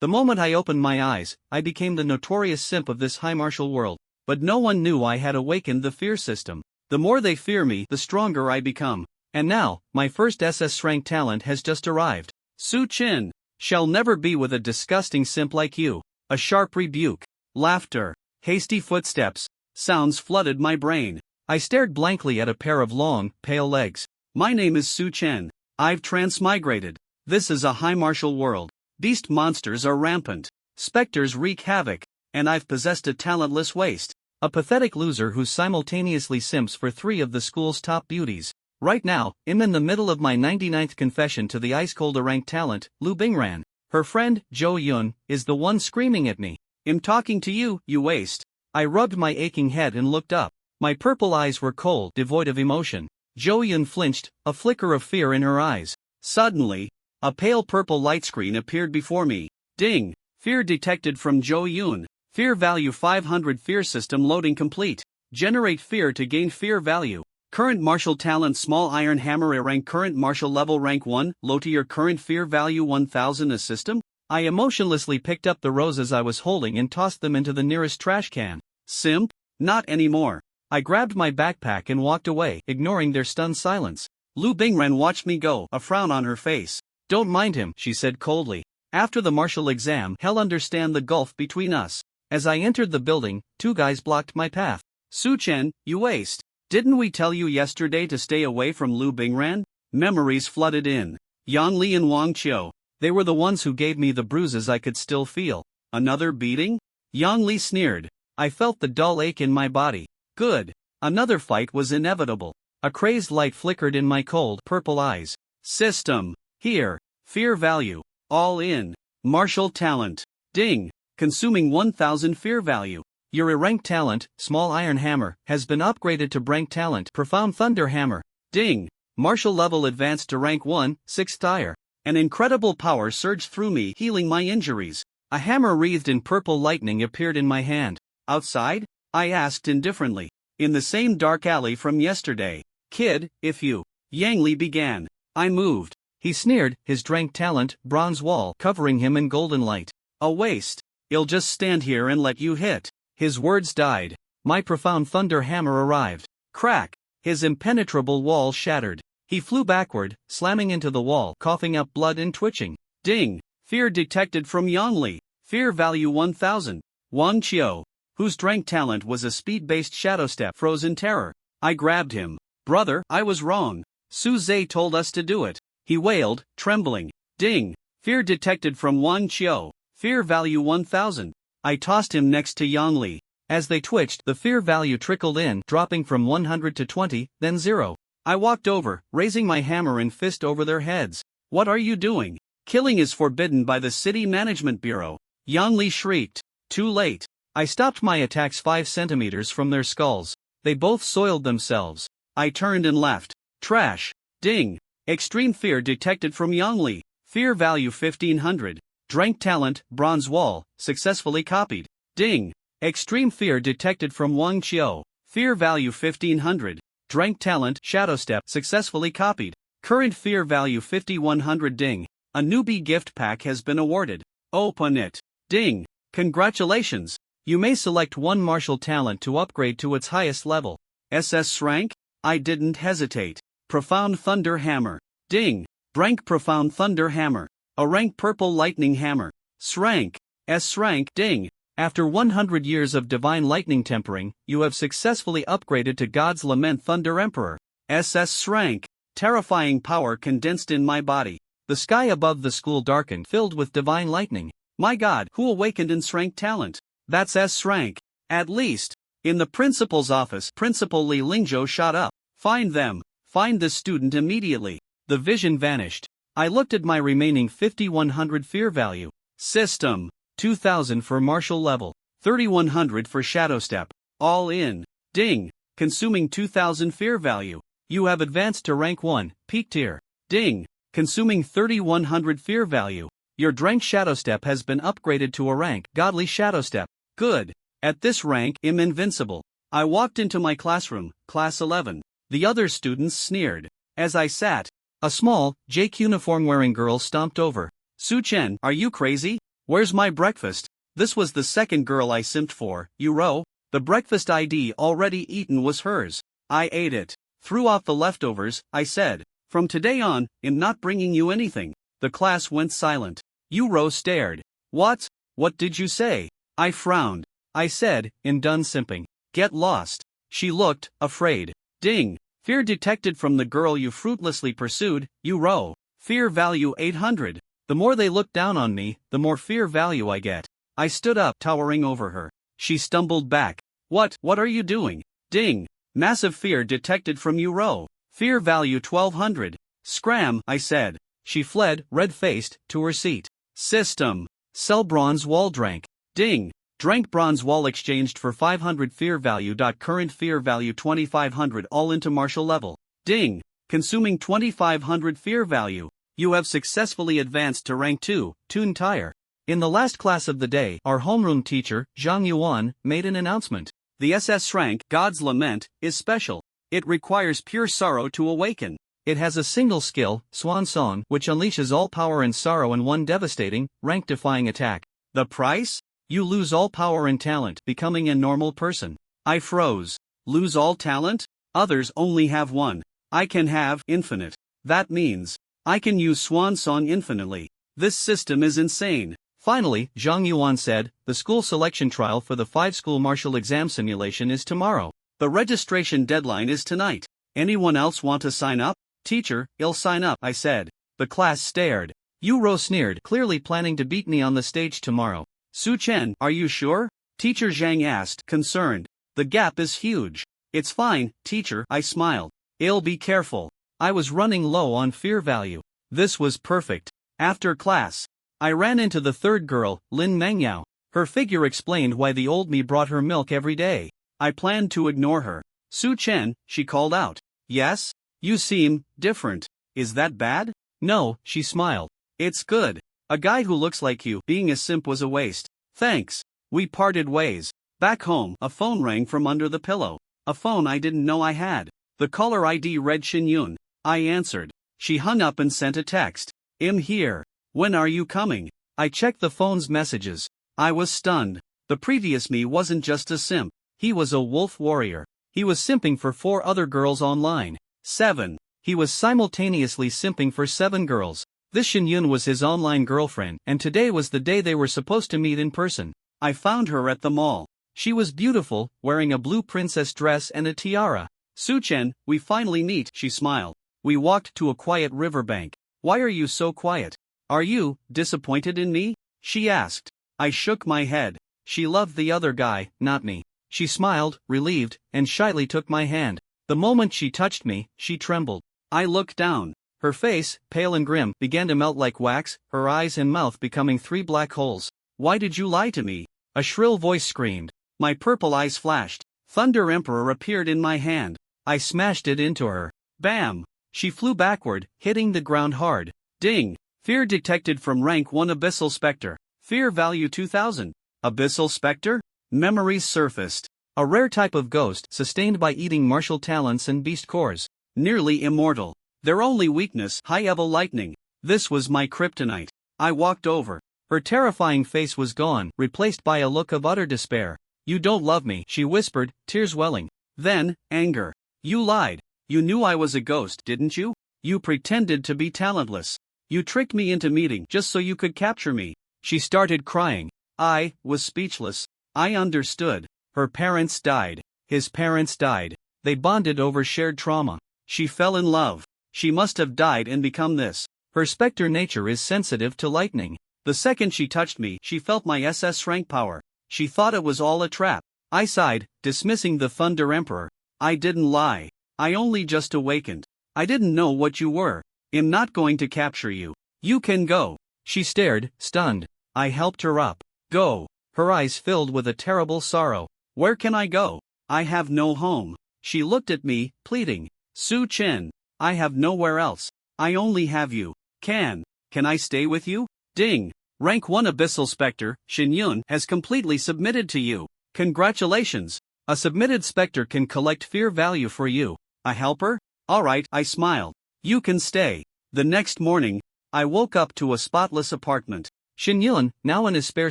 The moment I opened my eyes, I became the notorious simp of this high martial world. But no one knew I had awakened the fear system. The more they fear me, the stronger I become. And now, my first SS rank talent has just arrived. Su Chin shall never be with a disgusting simp like you. A sharp rebuke, laughter, hasty footsteps, sounds flooded my brain. I stared blankly at a pair of long, pale legs. My name is Su Chen. I've transmigrated. This is a high martial world. Beast monsters are rampant. Specters wreak havoc. And I've possessed a talentless waste. A pathetic loser who simultaneously simps for 3 of the school's top beauties. Right now, I'm in the middle of my 99th confession to the ice-cold rank talent, Lu Bingran. Her friend, Jo Yun, is the one screaming at me. I'm talking to you, you waste. I rubbed my aching head and looked up. My purple eyes were cold, devoid of emotion. Jo Yun flinched, a flicker of fear in her eyes. Suddenly, a pale purple light screen appeared before me. Ding! Fear detected from Jo Yun. Fear value 500. Fear system loading complete. Generate fear to gain fear value. Current martial talent small iron hammer. A rank current martial level rank 1. Low to your current fear value 1000. A system? I emotionlessly picked up the roses I was holding and tossed them into the nearest trash can. Simp? Not anymore. I grabbed my backpack and walked away, ignoring their stunned silence. Lu Bingran watched me go, a frown on her face. Don't mind him, she said coldly. After the martial exam, he'll understand the gulf between us. As I entered the building, 2 guys blocked my path. Su Chen, you waste. Didn't we tell you yesterday to stay away from Lu Bingran? Memories flooded in. Yang Li and Wang Qiu. They were the ones who gave me the bruises I could still feel. Another beating? Yang Li sneered. I felt the dull ache in my body. Good. Another fight was inevitable. A crazed light flickered in my cold, purple eyes. System. Here. Fear value. All in. Martial talent. Ding. Consuming 1000 fear value. Your rank talent, small iron hammer, has been upgraded to rank talent, profound thunder hammer. Ding. Martial level advanced to rank 1, 6th tier. An incredible power surged through me, healing my injuries. A hammer wreathed in purple lightning appeared in my hand. Outside? I asked indifferently. In the same dark alley from yesterday. Kid, if you. Yang Li began. I moved. He sneered, his rank talent, bronze wall, covering him in golden light. A waste. I'll just stand here and let you hit. His words died. My profound thunder hammer arrived. Crack. His impenetrable wall shattered. He flew backward, slamming into the wall, coughing up blood and twitching. Ding. Fear detected from Yang Li. Fear value 1000. Wang Qiu, whose rank talent was a speed-based shadow step, froze in terror. I grabbed him. Brother, I was wrong. Su Zhe told us to do it. He wailed, trembling. Ding. Fear detected from Wang Qiu. Fear value 1000. I tossed him next to Yang Li. As they twitched, the fear value trickled in, dropping from 100 to 20, then 0. I walked over, raising my hammer and fist over their heads. What are you doing? Killing is forbidden by the City Management Bureau. Yang Li shrieked. Too late. I stopped my attacks 5 centimeters from their skulls. They both soiled themselves. I turned and left. Trash. Ding. Extreme fear detected from Yang Li. Fear value 1500. Rank talent, bronze wall, successfully copied. Ding. Extreme fear detected from Wang Qiu. Fear value 1500. Rank talent, shadow step, successfully copied. Current fear value 5100. Ding. A newbie gift pack has been awarded. Open it. Ding. Congratulations. You may select one martial talent to upgrade to its highest level. SS rank? I didn't hesitate. Profound Thunder Hammer. Ding. Rank Profound Thunder Hammer. A rank Purple Lightning Hammer. S-rank. S-rank. Ding. After 100 years of divine lightning tempering, you have successfully upgraded to God's Lament Thunder Emperor. SS rank. Terrifying power condensed in my body. The sky above the school darkened, filled with divine lightning. My God, who awakened in S-rank talent? That's S-rank. At least. In the principal's office, Principal Li Lingzhou shot up. Find them. Find this student immediately. The vision vanished. I looked at my remaining 5100 fear value. System. 2000 for martial level. 3100 for shadow step. All in. Ding. Consuming 2000 fear value. You have advanced to rank 1, peak tier. Ding. Consuming 3100 fear value. Your rank shadow step has been upgraded to a rank, godly shadow step. Good. At this rank, I'm invincible. I walked into my classroom, class 11. The other students sneered. As I sat, a small, Jake uniform wearing girl stomped over. Su Chen, are you crazy? Where's my breakfast? This was the second girl I simped for, Euro. The breakfast I'd already eaten was hers. I ate it. Threw off the leftovers, I said. From today on, I'm not bringing you anything. The class went silent. Euro stared. What? What did you say? I frowned. I said, I'm done simping. Get lost. She looked, afraid. Ding. Fear detected from the girl you fruitlessly pursued, Euro. Fear value 800. The more they look down on me, the more fear value I get. I stood up, towering over her. She stumbled back. What are you doing? Ding. Massive fear detected from Euro. Fear value 1200. Scram, I said. She fled, red-faced, to her seat. System. Sell bronze wall drank. Ding. Drank bronze wall exchanged for 500 fear value. Current fear value 2500 all into martial level. Ding. Consuming 2500 fear value. You have successfully advanced to rank 2, Toon Tire. In the last class of the day, our homeroom teacher, Zhang Yuan, made an announcement. The SS rank, God's Lament, is special. It requires pure sorrow to awaken. It has a single skill, Swan Song, which unleashes all power and sorrow in one devastating, rank-defying attack. The price? You lose all power and talent, becoming a normal person. I froze. Lose all talent? Others only have one. I can have infinite. That means I can use Swan Song infinitely. This system is insane. Finally, Zhang Yuan said, the school selection trial for the 5-school martial exam simulation is tomorrow. The registration deadline is tonight. Anyone else want to sign up? Teacher, I'll sign up, I said. The class stared. Euro sneered, clearly planning to beat me on the stage tomorrow. Su Chen, are you sure? Teacher Zhang asked, concerned. The gap is huge. It's fine, teacher, I smiled. I'll be careful. I was running low on fear value. This was perfect. After class, I ran into the third girl, Lin Mengyao. Her figure explained why the old me brought her milk every day. I planned to ignore her. Su Chen, she called out. Yes? You seem different. Is that bad? No, she smiled. It's good. A guy who looks like you being a simp was a waste. Thanks. We parted ways. Back home, a phone rang from under the pillow. A phone I didn't know I had. The caller ID read Xinyun. I answered. She hung up and sent a text. I'm here. When are you coming? I checked the phone's messages. I was stunned. The previous me wasn't just a simp. He was a wolf warrior. He was simping for 4 other girls online. 7. He was simultaneously simping for 7 girls. This Xinyun was his online girlfriend, and today was the day they were supposed to meet in person. I found her at the mall. She was beautiful, wearing a blue princess dress and a tiara. Su Chen, we finally meet, she smiled. We walked to a quiet riverbank. Why are you so quiet? Are you disappointed in me? She asked. I shook my head. She loved the other guy, not me. She smiled, relieved, and shyly took my hand. The moment she touched me, she trembled. I looked down. Her face, pale and grim, began to melt like wax, her eyes and mouth becoming 3 black holes. Why did you lie to me? A shrill voice screamed. My purple eyes flashed. Thunder Emperor appeared in my hand. I smashed it into her. Bam! She flew backward, hitting the ground hard. Ding! Fear detected from rank 1 Abyssal Spectre. Fear value 2000. Abyssal Spectre? Memories surfaced. A rare type of ghost sustained by eating martial talents and beast cores. Nearly immortal. Their only weakness, high-level lightning. This was my kryptonite. I walked over. Her terrifying face was gone, replaced by a look of utter despair. You don't love me, she whispered, tears welling. Then, anger. You lied. You knew I was a ghost, didn't you? You pretended to be talentless. You tricked me into meeting just so you could capture me. She started crying. I was speechless. I understood. Her parents died. His parents died. They bonded over shared trauma. She fell in love. She must have died and become this. Her specter nature is sensitive to lightning. The second she touched me, she felt my SS rank power. She thought it was all a trap. I sighed, dismissing the Thunder Emperor. I didn't lie. I only just awakened. I didn't know what you were. I'm not going to capture you. You can go. She stared, stunned. I helped her up. Go. Her eyes filled with a terrible sorrow. Where can I go? I have no home. She looked at me, pleading. Su Chen. I have nowhere else. I only have you. Can I stay with you? Ding. Rank 1 Abyssal Spectre, Xinyun, has completely submitted to you. Congratulations. A submitted spectre can collect fear value for you. A helper? Alright, I smiled. You can stay. The next morning, I woke up to a spotless apartment. Shin Yun, now in his spare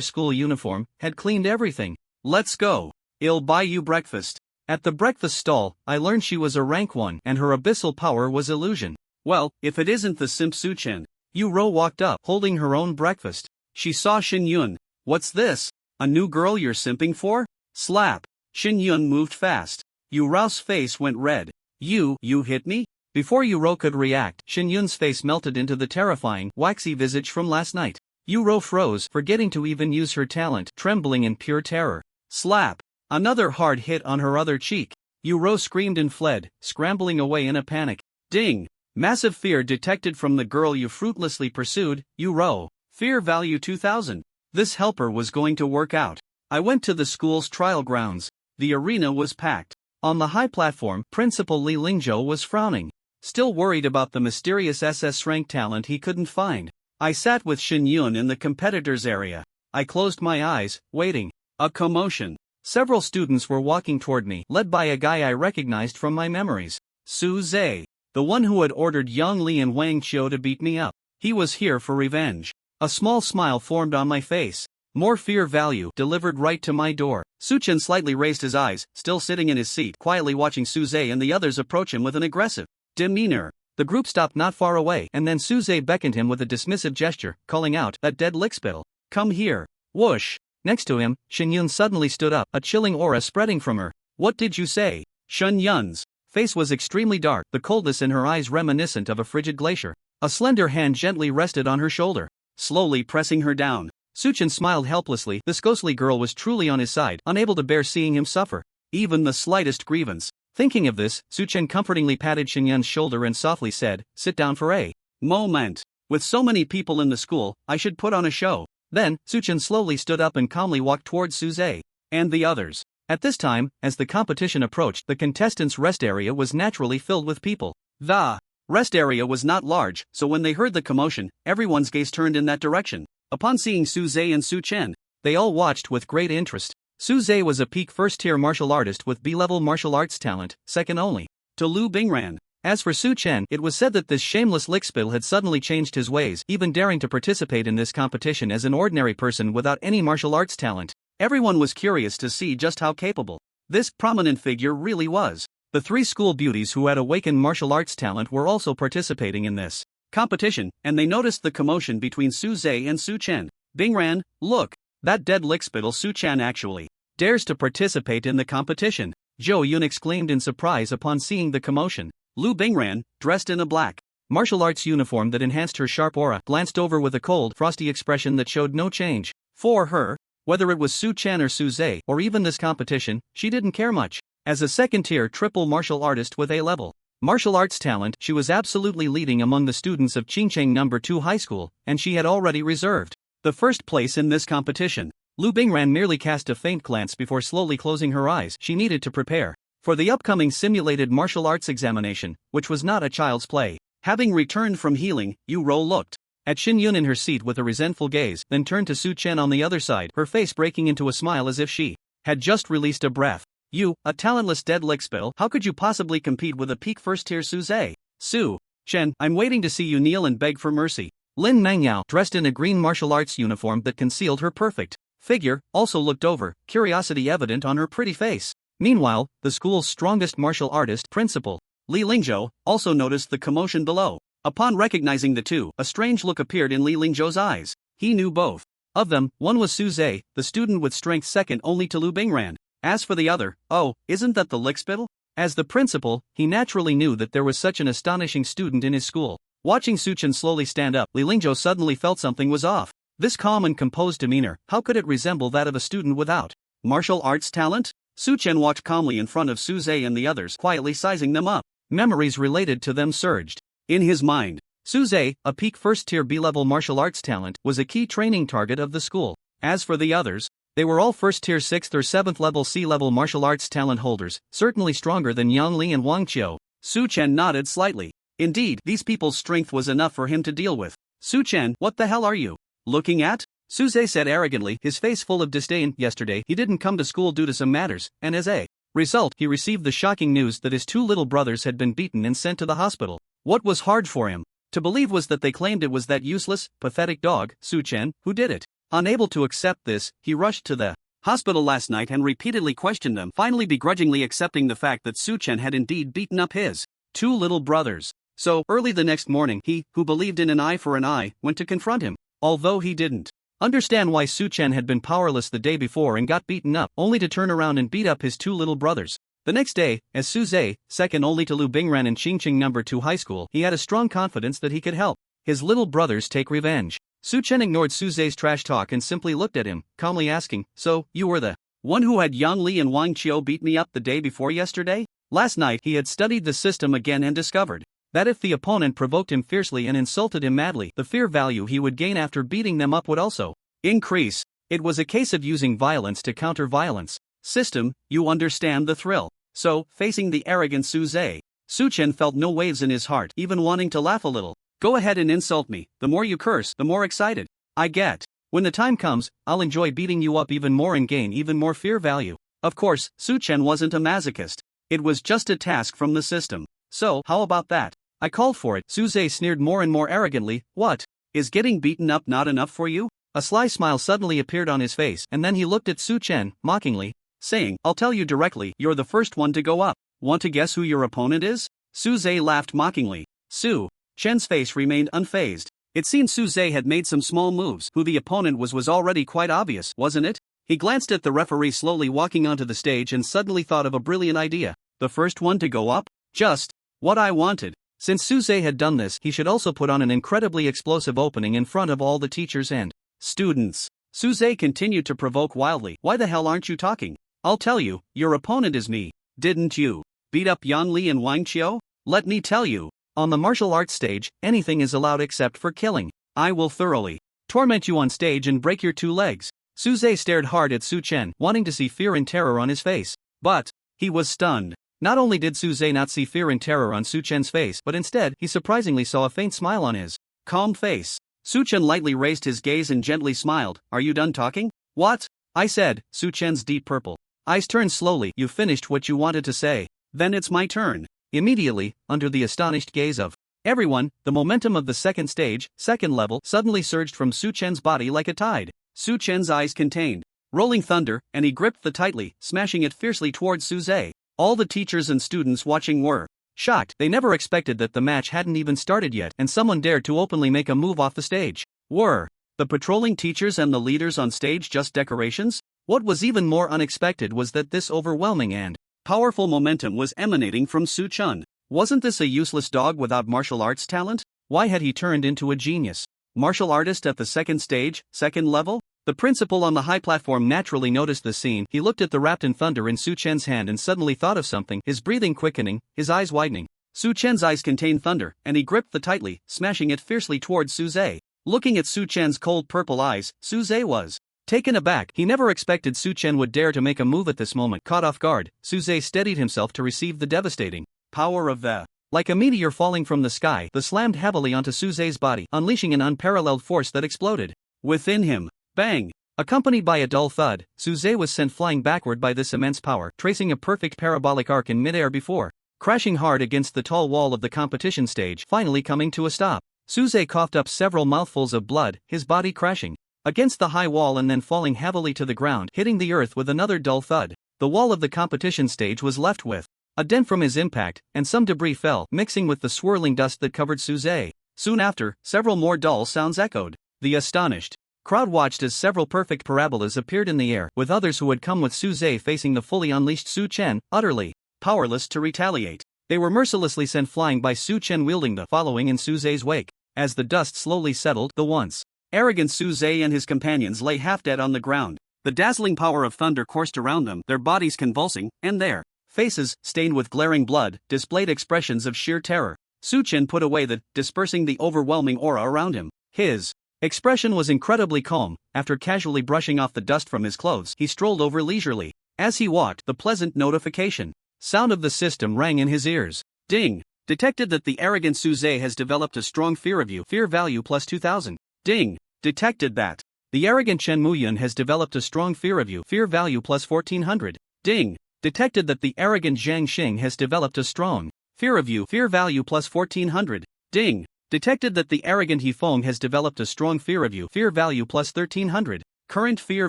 school uniform, had cleaned everything. Let's go. I'll buy you breakfast. At the breakfast stall, I learned she was a rank 1 and her abyssal power was illusion. Well, if it isn't the simp Su-chen. Yu-ro walked up, holding her own breakfast. She saw Shin Yun. What's this? A new girl you're simping for? Slap. Shin Yun moved fast. Yu-ro's face went red. You hit me? Before Yu-ro could react, Shin Yun's face melted into the terrifying, waxy visage from last night. Yu-ro froze, forgetting to even use her talent, trembling in pure terror. Slap. Another hard hit on her other cheek. Yu-ro screamed and fled, scrambling away in a panic. Ding! Massive fear detected from the girl you fruitlessly pursued, Yu-ro. Fear value 2000. This helper was going to work out. I went to the school's trial grounds. The arena was packed. On the high platform, Principal Li Lingzhou was frowning, still worried about the mysterious SS rank talent he couldn't find. I sat with Shin Yun in the competitors area. I closed my eyes, waiting. A commotion. Several students were walking toward me, led by a guy I recognized from my memories. Su Zhe, the one who had ordered Yang Li and Wang Qiu to beat me up. He was here for revenge. A small smile formed on my face. More fear value delivered right to my door. Su-chen slightly raised his eyes, still sitting in his seat, quietly watching Su Zhe and the others approach him with an aggressive demeanor. The group stopped not far away, and then Su Zhe beckoned him with a dismissive gesture, calling out, "That dead lickspittle. Come here." Whoosh! Next to him, Shin Yun suddenly stood up, a chilling aura spreading from her. "What did you say?" Shin Yun's face was extremely dark, the coldness in her eyes reminiscent of a frigid glacier. A slender hand gently rested on her shoulder, slowly pressing her down. Su-chen smiled helplessly. This ghostly girl was truly on his side, unable to bear seeing him suffer, even the slightest grievance. Thinking of this, Su-chen comfortingly patted Shin Yun's shoulder and softly said, "Sit down for a moment. With so many people in the school, I should put on a show." Then, Su-chen slowly stood up and calmly walked towards Su Zhe and the others. At this time, as the competition approached, the contestants' rest area was naturally filled with people. The rest area was not large, so when they heard the commotion, everyone's gaze turned in that direction. Upon seeing Su Zhe and Su-chen, they all watched with great interest. Su Zhe was a peak first-tier martial artist with B-level martial arts talent, second only to Lu Bingran. As for Su-chen, it was said that this shameless lickspittle had suddenly changed his ways, even daring to participate in this competition as an ordinary person without any martial arts talent. Everyone was curious to see just how capable this prominent figure really was. The three school beauties who had awakened martial arts talent were also participating in this competition, and they noticed the commotion between Su Zhe and Su-chen. "Bingran, look, that dead lickspittle Su-chen actually dares to participate in the competition." Zhou Yun exclaimed in surprise upon seeing the commotion. Lu Bingran, dressed in a black martial arts uniform that enhanced her sharp aura, glanced over with a cold, frosty expression that showed no change. For her, whether it was Su-chen or Su Zhe, or even this competition, she didn't care much. As a second-tier triple martial artist with A-level martial arts talent, she was absolutely leading among the students of Qingcheng No. 2 High School, and she had already reserved the first place in this competition. Lu Bingran merely cast a faint glance before slowly closing her eyes. She needed to prepare for the upcoming simulated martial arts examination, which was not a child's play. Having returned from healing, Yu-ro looked at Shin Yun in her seat with a resentful gaze, then turned to Su-chen on the other side, her face breaking into a smile as if she had just released a breath. "You, a talentless dead lickspittle, how could you possibly compete with a peak first-tier Su Zhe? Su-chen, I'm waiting to see you kneel and beg for mercy." Lin Nangyao, dressed in a green martial arts uniform that concealed her perfect figure, also looked over, curiosity evident on her pretty face. Meanwhile, the school's strongest martial artist, Principal Li Lingzhou, also noticed the commotion below. Upon recognizing the two, a strange look appeared in Li Lingzhou's eyes. He knew both of them. One was Su Zhe, the student with strength second only to Lu Bingran. As for the other, oh, isn't that the lickspittle? As the principal, he naturally knew that there was such an astonishing student in his school. Watching Su-chen slowly stand up, Li Lingzhou suddenly felt something was off. This calm and composed demeanor, how could it resemble that of a student without martial arts talent? Su-chen walked calmly in front of Su Zhe and the others, quietly sizing them up. Memories related to them surged in his mind. Su Zhe, a peak first-tier B-level martial arts talent, was a key training target of the school. As for the others, they were all first-tier 6th or 7th level C-level martial arts talent holders, certainly stronger than Yang Li and Wang Qiu. Su-chen nodded slightly. Indeed, these people's strength was enough for him to deal with. "Su-chen, what the hell are you looking at?" Su Zhe said arrogantly, his face full of disdain. Yesterday, he didn't come to school due to some matters, and as a result, he received the shocking news that his two little brothers had been beaten and sent to the hospital. What was hard for him To believe was that they claimed it was that useless, pathetic dog, Su-chen, who did it. Unable to accept this, he rushed to the hospital last night and repeatedly questioned them, finally begrudgingly accepting the fact that Su-chen had indeed beaten up his two little brothers. So, early the next morning, he, who believed in an eye for an eye, went to confront him, although he didn't understand why Su-chen had been powerless the day before and got beaten up, only to turn around and beat up his two little brothers. The next day, as Su-zhe, second only to Lu Bingran in Qingqing No. 2 High School, he had a strong confidence that he could help his little brothers take revenge. Su-chen ignored Su-zhe's trash talk and simply looked at him, calmly asking, "So, you were the one who had Yang Li and Wang Qiu beat me up the day before yesterday?" Last night he had studied the system again and discovered that if the opponent provoked him fiercely and insulted him madly, the fear value he would gain after beating them up would also increase. It was a case of using violence to counter violence. System, you understand the thrill. So, facing the arrogant Su-zhe, Su-chen felt no waves in his heart, even wanting to laugh a little. "Go ahead and insult me. The more you curse, the more excited I get. When the time comes, I'll enjoy beating you up even more and gain even more fear value." Of course, Su-chen wasn't a masochist. It was just a task from the system. "So, how about that? I called for it." Su-zhe sneered more and more arrogantly. "What? Is getting beaten up not enough for you?" A sly smile suddenly appeared on his face, and then he looked at Su-chen, mockingly, saying, "I'll tell you directly, you're the first one to go up. Want to guess who your opponent is?" Su-zhe laughed mockingly. Su-chen's face remained unfazed. It seemed Su-zhe had made some small moves. Who the opponent was already quite obvious, wasn't it? He glanced at the referee slowly walking onto the stage and suddenly thought of a brilliant idea. The first one to go up? Just what I wanted. Since Su-zhe had done this, he should also put on an incredibly explosive opening in front of all the teachers and students. Su-zhe continued to provoke wildly. "Why the hell aren't you talking? I'll tell you, your opponent is me. Didn't you beat up Yang Li and Wang Qiu? Let me tell you, on the martial arts stage, anything is allowed except for killing. I will thoroughly torment you on stage and break your two legs." Su-zhe stared hard at Su-chen, wanting to see fear and terror on his face. But he was stunned. Not only did Su-zhe not see fear and terror on Su-chen's face, but instead, he surprisingly saw a faint smile on his calm face. Su-chen lightly raised his gaze and gently smiled. "Are you done talking?" "What?" I said. Su-chen's deep purple eyes turned slowly. "You finished what you wanted to say. Then it's my turn." Immediately, under the astonished gaze of everyone, the momentum of the second stage, second level, suddenly surged from Su-chen's body like a tide. Su-chen's eyes contained rolling thunder, and he gripped the tightly, smashing it fiercely towards Su-zhe. All the teachers and students watching were shocked. They never expected that the match hadn't even started yet, and someone dared to openly make a move off the stage. Were the patrolling teachers and the leaders on stage just decorations? What was even more unexpected was that this overwhelming and powerful momentum was emanating from Su-chen. Wasn't this a useless dog without martial arts talent? Why had he turned into a genius martial artist at the second stage, second level? The principal on the high platform naturally noticed the scene. He looked at the wrapped in thunder in Su-chen's hand and suddenly thought of something, his breathing quickening, his eyes widening. Su-chen's eyes contained thunder, and he gripped the tightly, smashing it fiercely towards Su-zhe. Looking at Su-chen's cold purple eyes, Su-zhe was taken aback. He never expected Su-chen would dare to make a move at this moment. Caught off guard, Su-zhe steadied himself to receive the devastating power of the. Like a meteor falling from the sky, the slammed heavily onto Su-zhe's body, unleashing an unparalleled force that exploded within him. Bang! Accompanied by a dull thud, Su-zhe was sent flying backward by this immense power, tracing a perfect parabolic arc in midair before crashing hard against the tall wall of the competition stage, finally coming to a stop. Su-zhe coughed up several mouthfuls of blood, his body crashing against the high wall and then falling heavily to the ground, hitting the earth with another dull thud. The wall of the competition stage was left with a dent from his impact, and some debris fell, mixing with the swirling dust that covered Su-zhe. Soon after, several more dull sounds echoed. The astonished crowd watched as several perfect parabolas appeared in the air, with others who had come with Su-zhe facing the fully unleashed Su-chen, utterly powerless to retaliate. They were mercilessly sent flying by Su-chen wielding the following in Su-zhe's wake. As the dust slowly settled, the once arrogant Su-zhe and his companions lay half dead on the ground. The dazzling power of thunder coursed around them, their bodies convulsing, and their faces, stained with glaring blood, displayed expressions of sheer terror. Su-chen put away the, dispersing the overwhelming aura around him. His expression was incredibly calm. After casually brushing off the dust from his clothes, he strolled over leisurely. As he walked, the pleasant notification sound of the system rang in his ears. Ding! Detected that the arrogant Su-zhe has developed a strong fear of you. Fear value plus 2000. Ding! Detected that the arrogant Chen Muyun has developed a strong fear of you. Fear value plus 1400. Ding! Detected that the arrogant Zhang Xing has developed a strong fear of you. Fear value plus 1400. Ding! Detected that the arrogant Hefeng has developed a strong fear of you. Fear value plus 1300. Current fear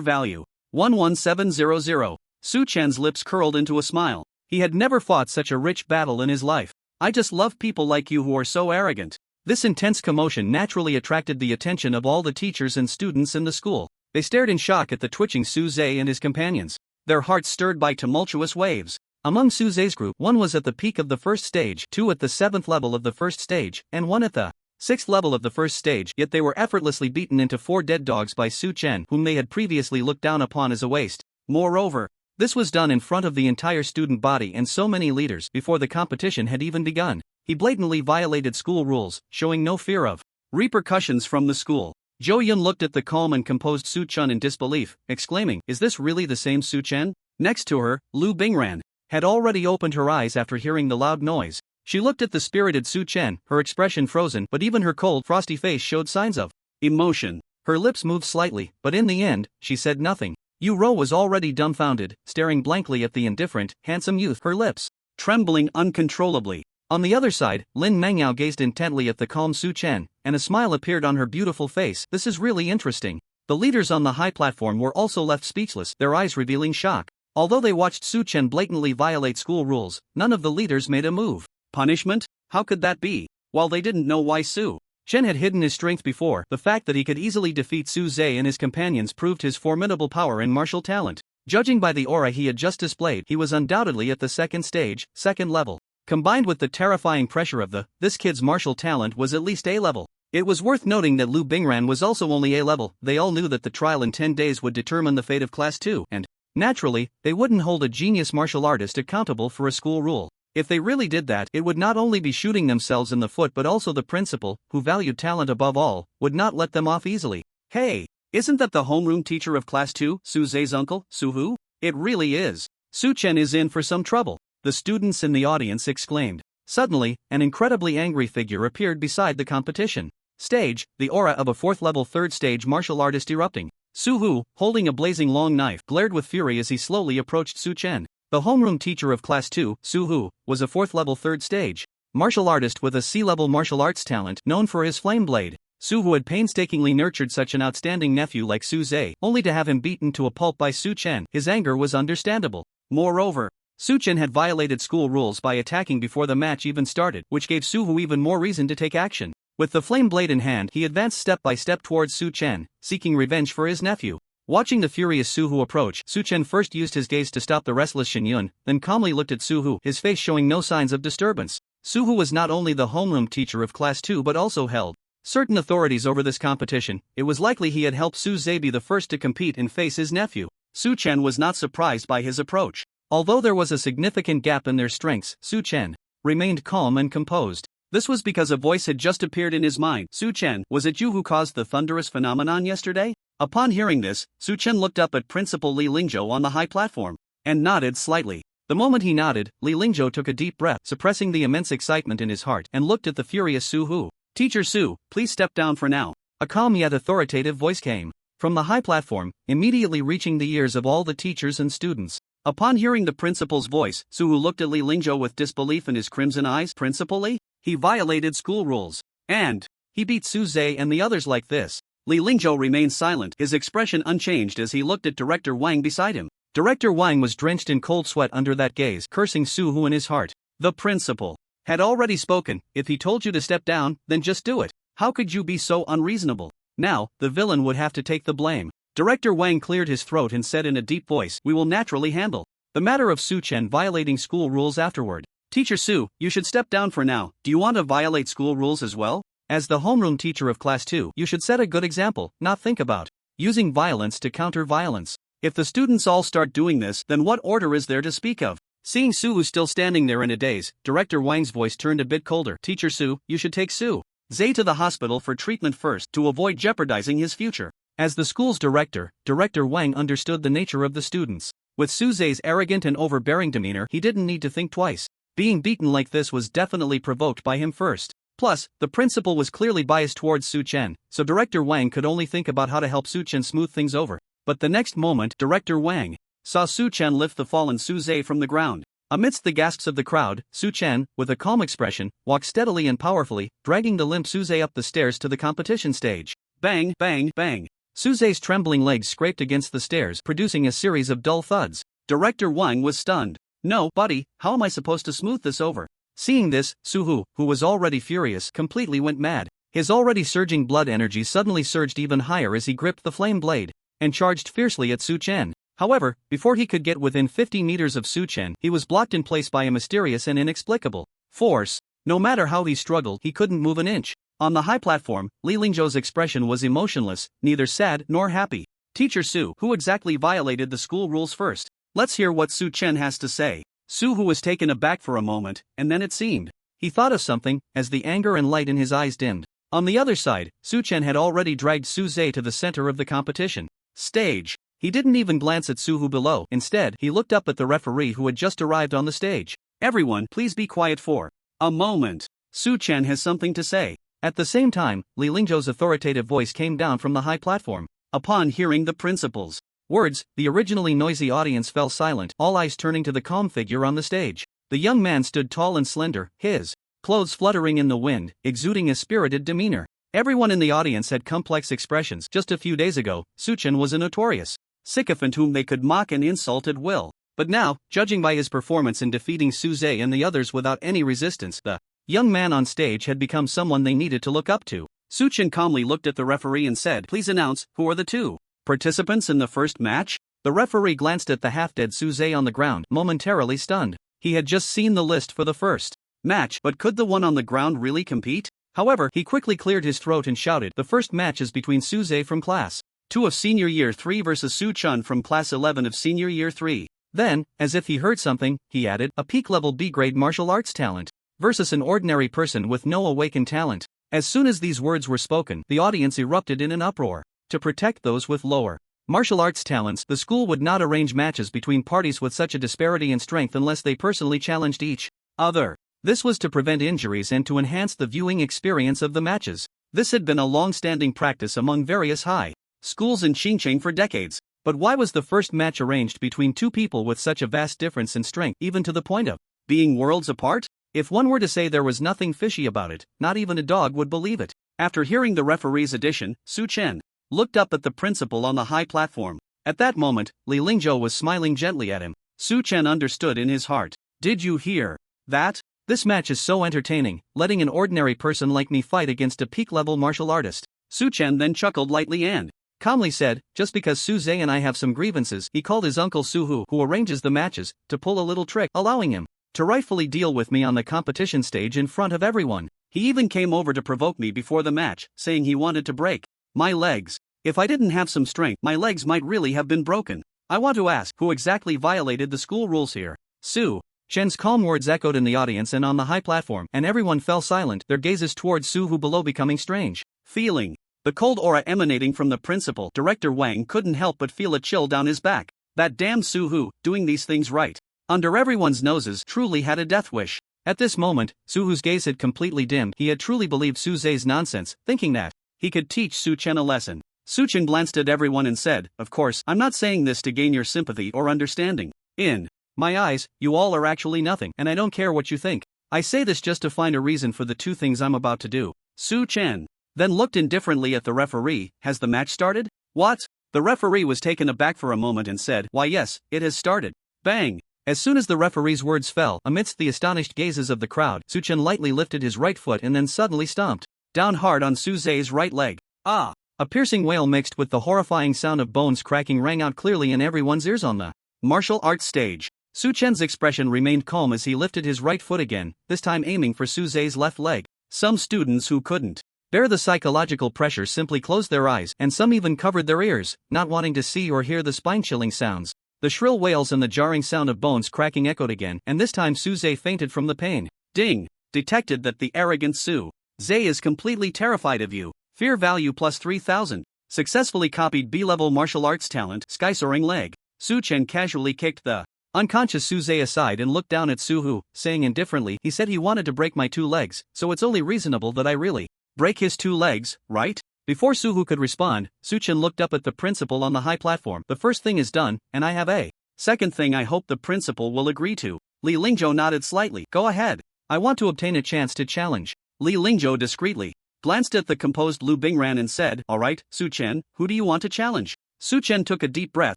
value 11700. Su Chen's lips curled into a smile. He had never fought such a rich battle in his life. I just love people like you who are so arrogant. This intense commotion naturally attracted the attention of all the teachers and students in the school. They stared in shock at the twitching Su Zhe and his companions, their hearts stirred by tumultuous waves. Among Su Zhe's group, one was at the peak of the first stage, two at the 7th level of the first stage, and one at the 6th level of the first stage, yet they were effortlessly beaten into 4 dead dogs by Su Chen, whom they had previously looked down upon as a waste. Moreover, this was done in front of the entire student body and so many leaders before the competition had even begun. He blatantly violated school rules, showing no fear of repercussions from the school. Zhou Yun looked at the calm and composed Su Chen in disbelief, exclaiming, "Is this really the same Su Chen?" Next to her, Lu Bingran had already opened her eyes after hearing the loud noise. She looked at the spirited Su Chen, her expression frozen, but even her cold, frosty face showed signs of emotion. Her lips moved slightly, but in the end, she said nothing. Yu Ro was already dumbfounded, staring blankly at the indifferent, handsome youth, her lips trembling uncontrollably. On the other side, Lin Mengyao gazed intently at the calm Su Chen, and a smile appeared on her beautiful face. This is really interesting. The leaders on the high platform were also left speechless, their eyes revealing shock. Although they watched Su Chen blatantly violate school rules, none of the leaders made a move. Punishment? How could that be? While they didn't know why Su Chen had hidden his strength before, the fact that he could easily defeat Su Zhe and his companions proved his formidable power and martial talent. Judging by the aura he had just displayed, he was undoubtedly at the 2nd stage, 2nd level. Combined with the terrifying pressure of this kid's martial talent was at least A level. It was worth noting that Lu Bingran was also only A level. They all knew that the trial in 10 days would determine the fate of Class 2, and naturally, they wouldn't hold a genius martial artist accountable for a school rule. If they really did that, it would not only be shooting themselves in the foot but also the principal, who valued talent above all, would not let them off easily. Hey, isn't that the homeroom teacher of Class 2, Su Zhe's uncle, Su Hu? It really is. Su Chen is in for some trouble, the students in the audience exclaimed. Suddenly, an incredibly angry figure appeared beside the competition stage, the aura of a 4th level 3rd stage martial artist erupting. Su Hu, holding a blazing long knife, glared with fury as he slowly approached Su Chen. The homeroom teacher of Class 2, Su Hu, was a 4th level 3rd stage martial artist with a C-level martial arts talent known for his flame blade. Su Hu had painstakingly nurtured such an outstanding nephew like Su Zhe, only to have him beaten to a pulp by Su Chen. His anger was understandable. Moreover, Su Chen had violated school rules by attacking before the match even started, which gave Su Hu even more reason to take action. With the flame blade in hand, he advanced step by step towards Su Chen, seeking revenge for his nephew. Watching the furious Su Hu approach, Su Chen first used his gaze to stop the restless Shen Yun, then calmly looked at Su Hu, his face showing no signs of disturbance. Su Hu was not only the homeroom teacher of Class 2 but also held certain authorities over this competition. It was likely he had helped Su Zhe be the first to compete and face his nephew. Su Chen was not surprised by his approach. Although there was a significant gap in their strengths, Su Chen remained calm and composed. This was because a voice had just appeared in his mind. Su Chen, was it you who caused the thunderous phenomenon yesterday? Upon hearing this, Su Chen looked up at Principal Li Lingzhou on the high platform and nodded slightly. The moment he nodded, Li Lingzhou took a deep breath, suppressing the immense excitement in his heart, and looked at the furious Su Hu. "Teacher Su, please step down for now." A calm yet authoritative voice came from the high platform, immediately reaching the ears of all the teachers and students. Upon hearing the principal's voice, Su Hu looked at Li Lingzhou with disbelief in his crimson eyes. "Principal Li? He violated school rules. And he beat Su Zhe and the others like this." Li Lingzhou remained silent, his expression unchanged as he looked at Director Wang beside him. Director Wang was drenched in cold sweat under that gaze, cursing Su Hu in his heart. The principal had already spoken. If he told you to step down, then just do it. How could you be so unreasonable? Now, the villain would have to take the blame. Director Wang cleared his throat and said in a deep voice, "We will naturally handle the matter of Su Chen violating school rules afterward. Teacher Su, you should step down for now. Do you want to violate school rules as well? As the homeroom teacher of Class 2, you should set a good example, not think about using violence to counter violence. If the students all start doing this, then what order is there to speak of?" Seeing Su Hu still standing there in a daze, Director Wang's voice turned a bit colder. "Teacher Su, you should take Su Zhe to the hospital for treatment first to avoid jeopardizing his future." As the school's director, Director Wang understood the nature of the students. With Su Zhe's arrogant and overbearing demeanor, he didn't need to think twice. Being beaten like this was definitely provoked by him first. Plus, the principal was clearly biased towards Su Chen, so Director Wang could only think about how to help Su Chen smooth things over. But the next moment, Director Wang saw Su Chen lift the fallen Su Zhe from the ground. Amidst the gasps of the crowd, Su Chen, with a calm expression, walked steadily and powerfully, dragging the limp Suze up the stairs to the competition stage. Bang, bang, bang. Suze's trembling legs scraped against the stairs, producing a series of dull thuds. Director Wang was stunned. No, buddy, how am I supposed to smooth this over? Seeing this, Suhu, who was already furious, completely went mad. His already surging blood energy suddenly surged even higher as he gripped the flame blade and charged fiercely at Su Chen. However, before he could get within 50 meters of Su Chen, he was blocked in place by a mysterious and inexplicable force. No matter how he struggled, he couldn't move an inch. On the high platform, Li Lingzhou's expression was emotionless, neither sad nor happy. Teacher Su, who exactly violated the school rules first? Let's hear what Su Chen has to say. Su Hu was taken aback for a moment, and then it seemed he thought of something, as the anger and light in his eyes dimmed. On the other side, Su Chen had already dragged Su Zhe to the center of the competition stage. He didn't even glance at Su Hu below. Instead, he looked up at the referee who had just arrived on the stage. Everyone, please be quiet for a moment. Su Chen has something to say. At the same time, Li Lingzhou's authoritative voice came down from the high platform. Upon hearing the principal's words, the originally noisy audience fell silent, all eyes turning to the calm figure on the stage. The young man stood tall and slender, his clothes fluttering in the wind, exuding a spirited demeanor. Everyone in the audience had complex expressions. Just a few days ago, Su Chen was a notorious sycophant whom they could mock and insult at will. But now, judging by his performance in defeating Su Zhe and the others without any resistance, the young man on stage had become someone they needed to look up to. Su Chen calmly looked at the referee and said, "Please announce, who are the two participants in the first match?" The referee glanced at the half-dead Su Zhe on the ground, momentarily stunned. He had just seen the list for the first match, but could the one on the ground really compete? However, he quickly cleared his throat and shouted, "The first match is between Su Zhe from Class 2 of Senior Year 3 versus Su Chun from Class 11 of Senior Year 3. Then, as if he heard something, he added, "A peak-level B-grade martial arts talent versus an ordinary person with no awakened talent." As soon as these words were spoken, the audience erupted in an uproar. To protect those with lower martial arts talents, the school would not arrange matches between parties with such a disparity in strength unless they personally challenged each other. This was to prevent injuries and to enhance the viewing experience of the matches. This had been a long-standing practice among various high schools in Xinjiang for decades. But why was the first match arranged between two people with such a vast difference in strength, even to the point of being worlds apart? If one were to say there was nothing fishy about it, not even a dog would believe it. After hearing the referee's addition, Su Chen looked up at the principal on the high platform. At that moment, Li Lingzhou was smiling gently at him. Su Chen understood in his heart. "Did you hear that? This match is so entertaining, letting an ordinary person like me fight against a peak-level martial artist." Su Chen then chuckled lightly and calmly said, "Just because Su Zhe and I have some grievances," he called his uncle Su Hu, who arranges the matches, to pull a little trick, allowing him to rightfully deal with me on the competition stage in front of everyone. He even came over to provoke me before the match, saying he wanted to break my legs. If I didn't have some strength, my legs might really have been broken. I want to ask, who exactly violated the school rules here? Su Chen's calm words echoed in the audience and on the high platform, and everyone fell silent, their gazes towards Su Hu below becoming strange. Feeling the cold aura emanating from the principal, Director Wang couldn't help but feel a chill down his back. That damn Su Hu, doing these things right under everyone's noses, truly had a death wish. At this moment, Su Hu's gaze had completely dimmed. He had truly believed Su Zhe's nonsense, thinking that he could teach Su Chen a lesson. Su Chen glanced at everyone and said, "Of course, I'm not saying this to gain your sympathy or understanding. In my eyes, you all are actually nothing, and I don't care what you think. I say this just to find a reason for the two things I'm about to do." Su Chen then looked indifferently at the referee. "Has the match started?" "What?" The referee was taken aback for a moment and said, "Why yes, it has started." Bang! As soon as the referee's words fell, amidst the astonished gazes of the crowd, Su Chen lightly lifted his right foot and then suddenly stomped down hard on Su Zhe's right leg. Ah! A piercing wail mixed with the horrifying sound of bones cracking rang out clearly in everyone's ears on the martial arts stage. Su Chen's expression remained calm as he lifted his right foot again, this time aiming for Su Zhe's left leg. Some students who couldn't bear the psychological pressure simply closed their eyes, and some even covered their ears, not wanting to see or hear the spine-chilling sounds. The shrill wails and the jarring sound of bones cracking echoed again, and this time Su Zhe fainted from the pain. Ding! Detected that the arrogant Su Zhe is completely terrified of you. Fear value plus 3000. Successfully copied B-level martial arts talent, sky-soaring leg. Su Chen casually kicked the unconscious Su Zhe aside and looked down at Su Hu, saying indifferently, "He said he wanted to break my two legs, so it's only reasonable that I really break his two legs, right?" Before Su Hu could respond, Su Chen looked up at the principal on the high platform. "The first thing is done, and I have a second thing I hope the principal will agree to." Li Lingzhou nodded slightly. Go ahead. I want to obtain a chance to challenge. Li Lingzhou discreetly glanced at the composed Lu Bingran and said, Alright, Su Chen, who do you want to challenge? Su Chen took a deep breath,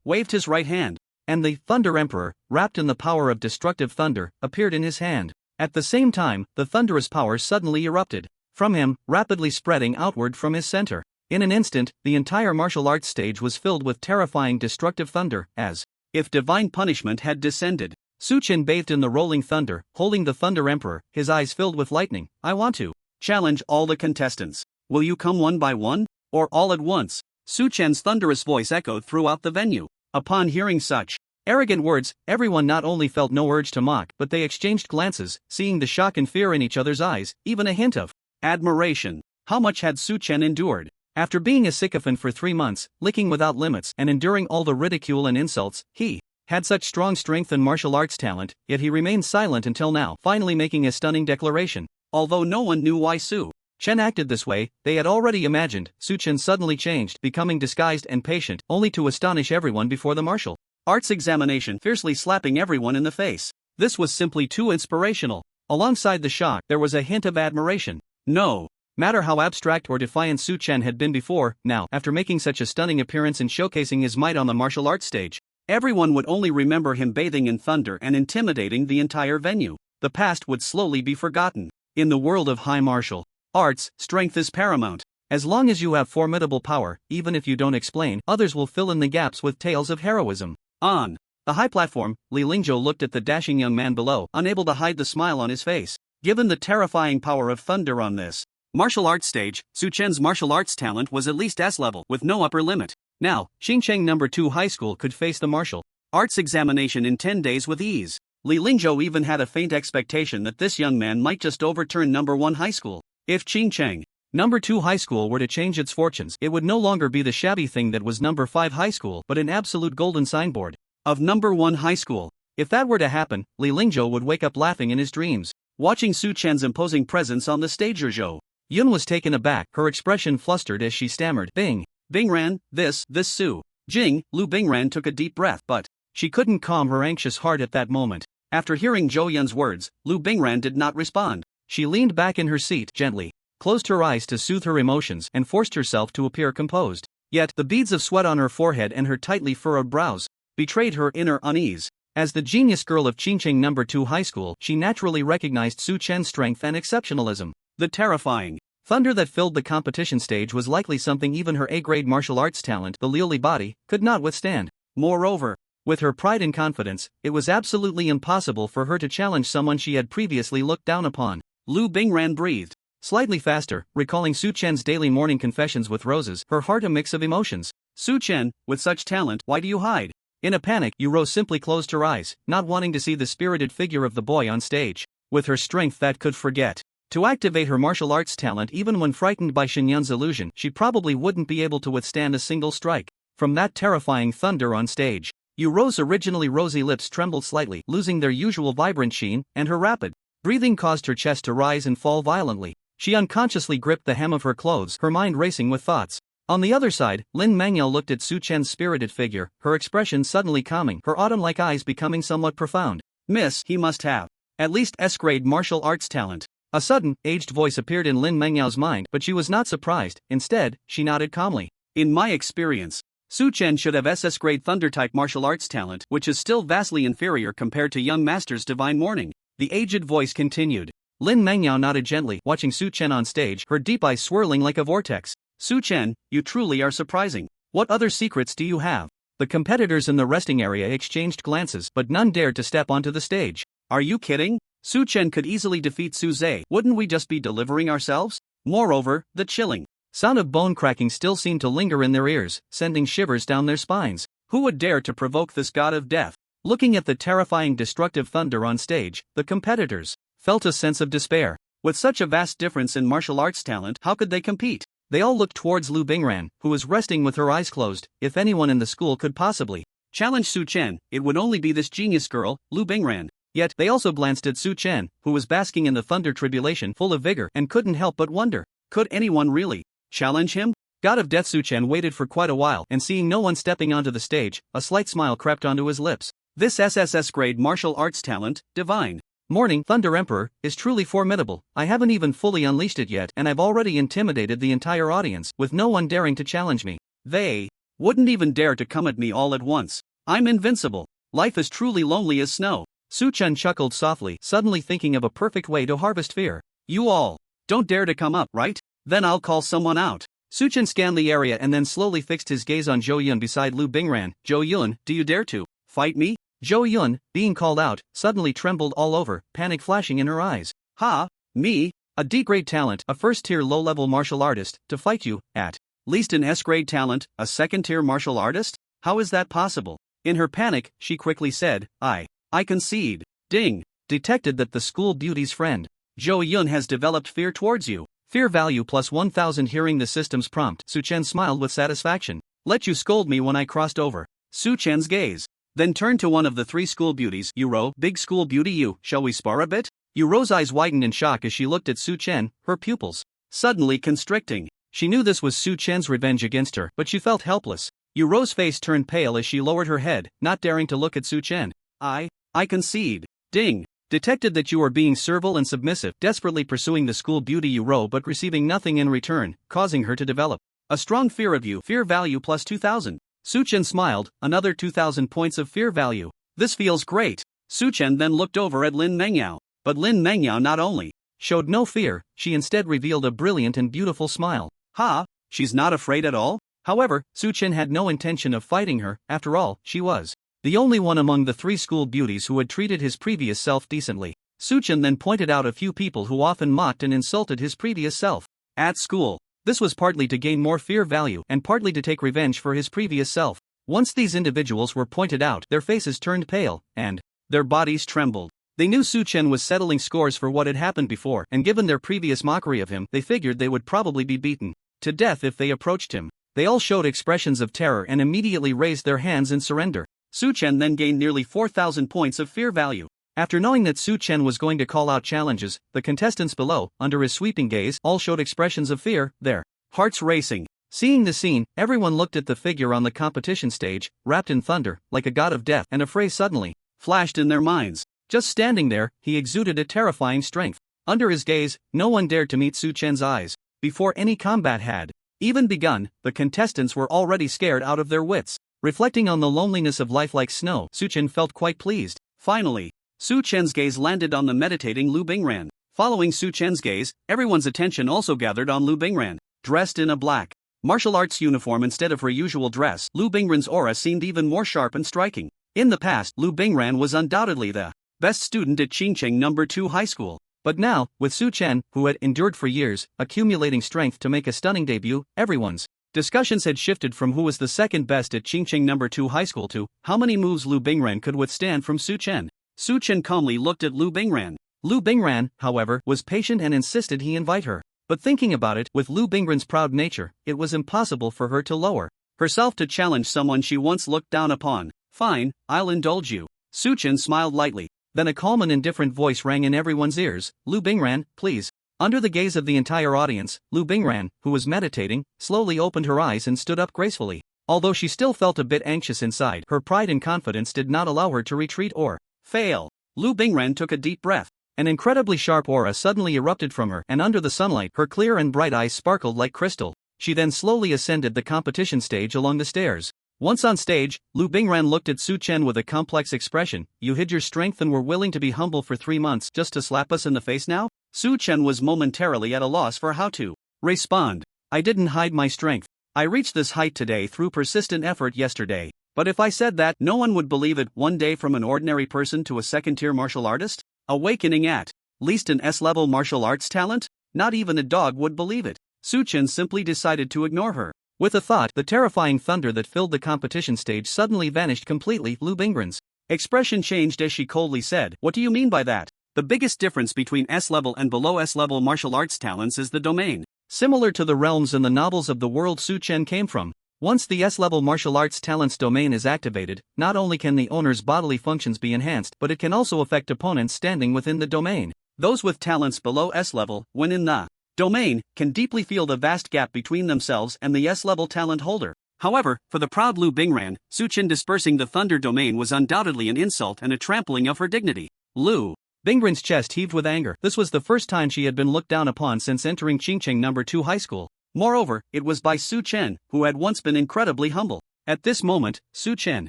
waved his right hand, and the Thunder Emperor, wrapped in the power of destructive thunder, appeared in his hand. At the same time, the thunderous power suddenly erupted from him, rapidly spreading outward from his center. In an instant, the entire martial arts stage was filled with terrifying destructive thunder, as if divine punishment had descended. Su Chen bathed in the rolling thunder, holding the Thunder Emperor, his eyes filled with lightning. I want to challenge all the contestants. Will you come one by one, or all at once? Su Chen's thunderous voice echoed throughout the venue. Upon hearing such arrogant words, everyone not only felt no urge to mock, but they exchanged glances, seeing the shock and fear in each other's eyes, even a hint of admiration. How much had Su Chen endured? After being a sycophant for 3 months, licking without limits, and enduring all the ridicule and insults, he had such strong strength and martial arts talent, yet he remained silent until now, finally making a stunning declaration. Although no one knew why Su Chen acted this way, they had already imagined. Su Chen suddenly changed, becoming disguised and patient, only to astonish everyone before the martial arts examination, fiercely slapping everyone in the face. This was simply too inspirational. Alongside the shock, there was a hint of admiration. No matter how abstract or defiant Su Chen had been before, now, after making such a stunning appearance and showcasing his might on the martial arts stage, everyone would only remember him bathing in thunder and intimidating the entire venue. The past would slowly be forgotten. In the world of high martial arts, strength is paramount. As long as you have formidable power, even if you don't explain, others will fill in the gaps with tales of heroism. On the high platform, Li Lingzhou looked at the dashing young man below, unable to hide the smile on his face. Given the terrifying power of thunder on this martial arts stage, Su Chen's martial arts talent was at least S-level, with no upper limit. Now, Xincheng No. 2 High School could face the martial arts examination in 10 days with ease. Li Lingzhou even had a faint expectation that this young man might just overturn No. 1 High School. If Xincheng No. 2 High School were to change its fortunes, it would no longer be the shabby thing that was No. 5 High School, but an absolute golden signboard of No. 1 High School. If that were to happen, Li Lingzhou would wake up laughing in his dreams, watching Su Chen's imposing presence on the stage. Zhou Yun was taken aback, her expression flustered as she stammered, Bingran, this Su Jing. Lu Bingran took a deep breath, but she couldn't calm her anxious heart at that moment. After hearing Zhou Yun's words, Lu Bingran did not respond. She leaned back in her seat, gently closed her eyes to soothe her emotions, and forced herself to appear composed. Yet, the beads of sweat on her forehead and her tightly furrowed brows betrayed her inner unease. As the genius girl of Xincheng No. 2 High School, she naturally recognized Su Chen's strength and exceptionalism. The terrifying thunder that filled the competition stage was likely something even her A-grade martial arts talent, the Liuli body, could not withstand. Moreover, with her pride and confidence, it was absolutely impossible for her to challenge someone she had previously looked down upon. Lu Bingran breathed slightly faster, recalling Su Chen's daily morning confessions with roses, her heart a mix of emotions. Su Chen, with such talent, why do you hide? In a panic, Yuro simply closed her eyes, not wanting to see the spirited figure of the boy on stage. With her strength that could forget to activate her martial arts talent even when frightened by Xinyun's illusion, she probably wouldn't be able to withstand a single strike from that terrifying thunder on stage. Yuro's originally rosy lips trembled slightly, losing their usual vibrant sheen, and her rapid breathing caused her chest to rise and fall violently. She unconsciously gripped the hem of her clothes, her mind racing with thoughts. On the other side, Lin Mangyao looked at Su Chen's spirited figure, her expression suddenly calming, her autumn-like eyes becoming somewhat profound. Miss, he must have at least S-grade martial arts talent. A sudden, aged voice appeared in Lin Mengyao's mind, but she was not surprised. Instead, she nodded calmly. In my experience, Su Chen should have SS-grade Thunder-type martial arts talent, which is still vastly inferior compared to young master's divine morning. The aged voice continued. Lin Mengyao nodded gently, watching Su Chen on stage, her deep eyes swirling like a vortex. Su Chen, you truly are surprising. What other secrets do you have? The competitors in the resting area exchanged glances, but none dared to step onto the stage. Are you kidding? Su Chen could easily defeat Su Zhe. Wouldn't we just be delivering ourselves? Moreover, the chilling sound of bone cracking still seemed to linger in their ears, sending shivers down their spines. Who would dare to provoke this god of death? Looking at the terrifying destructive thunder on stage, the competitors felt a sense of despair. With such a vast difference in martial arts talent, how could they compete? They all looked towards Lu Bingran, who was resting with her eyes closed. If anyone in the school could possibly challenge Su Chen, it would only be this genius girl, Lu Bingran. Yet, they also glanced at Su Chen, who was basking in the thunder tribulation full of vigor, and couldn't help but wonder, could anyone really challenge him? God of Death Su Chen waited for quite a while, and seeing no one stepping onto the stage, a slight smile crept onto his lips. This SSS grade martial arts talent, divine. Morning, Thunder Emperor, is truly formidable. I haven't even fully unleashed it yet and I've already intimidated the entire audience, with no one daring to challenge me. They wouldn't even dare to come at me all at once. I'm invincible. Life is truly lonely as snow. Su-chan chuckled softly, suddenly thinking of a perfect way to harvest fear. You all don't dare to come up, right? Then I'll call someone out. Su-chan scanned the area and then slowly fixed his gaze on Zhou Yun beside Lu Bingran. Zhou Yun, do you dare to fight me? Zhou Yun, being called out, suddenly trembled all over, panic flashing in her eyes. Ha? Me? A D-grade talent, a first-tier low-level martial artist, to fight you, at least an S-grade talent, a second-tier martial artist? How is that possible? In her panic, she quickly said, I concede. Ding. Detected that the school beauty's friend, Zhou Yun, has developed fear towards you. Fear value plus 1000. Hearing the system's prompt, Su-chan smiled with satisfaction. Let you scold me when I crossed over. Su-chan's gaze then turned to one of the three school beauties. Uro, big school beauty, you, shall we spar a bit? Uro's eyes widened in shock as she looked at Su-chan, her pupils suddenly constricting. She knew this was Su-chan's revenge against her, but she felt helpless. Uro's face turned pale as she lowered her head, not daring to look at Su-chan. I concede. Ding. Detected that you are being servile and submissive, desperately pursuing the school beauty Uro but receiving nothing in return, causing her to develop a strong fear of you. Fear value plus 2000. Su-chan smiled, another 2000 points of fear value. This feels great. Su-chan then looked over at Lin Mengyao. But Lin Mengyao not only showed no fear, she instead revealed a brilliant and beautiful smile. Ha! She's not afraid at all? However, Su-chan had no intention of fighting her. After all, she was the only one among the three school beauties who had treated his previous self decently. Su-chan then pointed out a few people who often mocked and insulted his previous self at school. This was partly to gain more fear value and partly to take revenge for his previous self. Once these individuals were pointed out, their faces turned pale, and their bodies trembled. They knew Su-chan was settling scores for what had happened before, and given their previous mockery of him, they figured they would probably be beaten to death if they approached him. They all showed expressions of terror and immediately raised their hands in surrender. Su-chan then gained nearly 4000 points of fear value. After knowing that Su-chan was going to call out challenges, the contestants below, under his sweeping gaze, all showed expressions of fear, their hearts racing. Seeing the scene, everyone looked at the figure on the competition stage, wrapped in thunder, like a god of death, and a phrase suddenly flashed in their minds. Just standing there, he exuded a terrifying strength. Under his gaze, no one dared to meet Su-chan's eyes. Before any combat had even begun, the contestants were already scared out of their wits. Reflecting on the loneliness of life like snow, Su-chan felt quite pleased. Finally, Su-chan's gaze landed on the meditating Lu Bingran. Following Su-chan's gaze, everyone's attention also gathered on Lu Bingran. Dressed in a black martial arts uniform instead of her usual dress, Lu Bingran's aura seemed even more sharp and striking. In the past, Lu Bingran was undoubtedly the best student at Qingcheng No. 2 High School. But now, with Su-chan, who had endured for years, accumulating strength to make a stunning debut, everyone's discussions had shifted from who was the second best at Qingcheng No. 2 High School to how many moves Lu Bingran could withstand from Su-chan. Su-chan calmly looked at Lu Bingran. Lu Bingran, however, was patient and insisted he invite her. But thinking about it, with Lu Bingran's proud nature, it was impossible for her to lower herself to challenge someone she once looked down upon. Fine, I'll indulge you. Su-chan smiled lightly. Then a calm and indifferent voice rang in everyone's ears. Lu Bingran, please. Under the gaze of the entire audience, Lu Bingran, who was meditating, slowly opened her eyes and stood up gracefully. Although she still felt a bit anxious inside, her pride and confidence did not allow her to retreat or fail. Lu Bingran took a deep breath. An incredibly sharp aura suddenly erupted from her, and under the sunlight, her clear and bright eyes sparkled like crystal. She then slowly ascended the competition stage along the stairs. Once on stage, Lu Bingran looked at Su-chan with a complex expression. You hid your strength and were willing to be humble for 3 months just to slap us in the face now? Su-chan was momentarily at a loss for how to respond. I didn't hide my strength. I reached this height today through persistent effort yesterday. But if I said that, no one would believe it. One day from an ordinary person to a second-tier martial artist? Awakening at least an S-level martial arts talent? Not even a dog would believe it. Su-chan simply decided to ignore her. With a thought, the terrifying thunder that filled the competition stage suddenly vanished completely. Lu Bingran's expression changed as she coldly said, what do you mean by that? The biggest difference between S-level and below S-level martial arts talents is the domain. Similar to the realms and the novels of the world Su-chan came from. Once the S-level martial arts talent's domain is activated, not only can the owner's bodily functions be enhanced, but it can also affect opponents standing within the domain. Those with talents below S-level, when in the domain, can deeply feel the vast gap between themselves and the S-level talent holder. However, for the proud Lu Bingran, Suchen dispersing the thunder domain was undoubtedly an insult and a trampling of her dignity. Lu Bingran's chest heaved with anger. This was the first time she had been looked down upon since entering Qingcheng No. 2 high school. Moreover, it was by Su Chen, who had once been incredibly humble. At this moment, Su Chen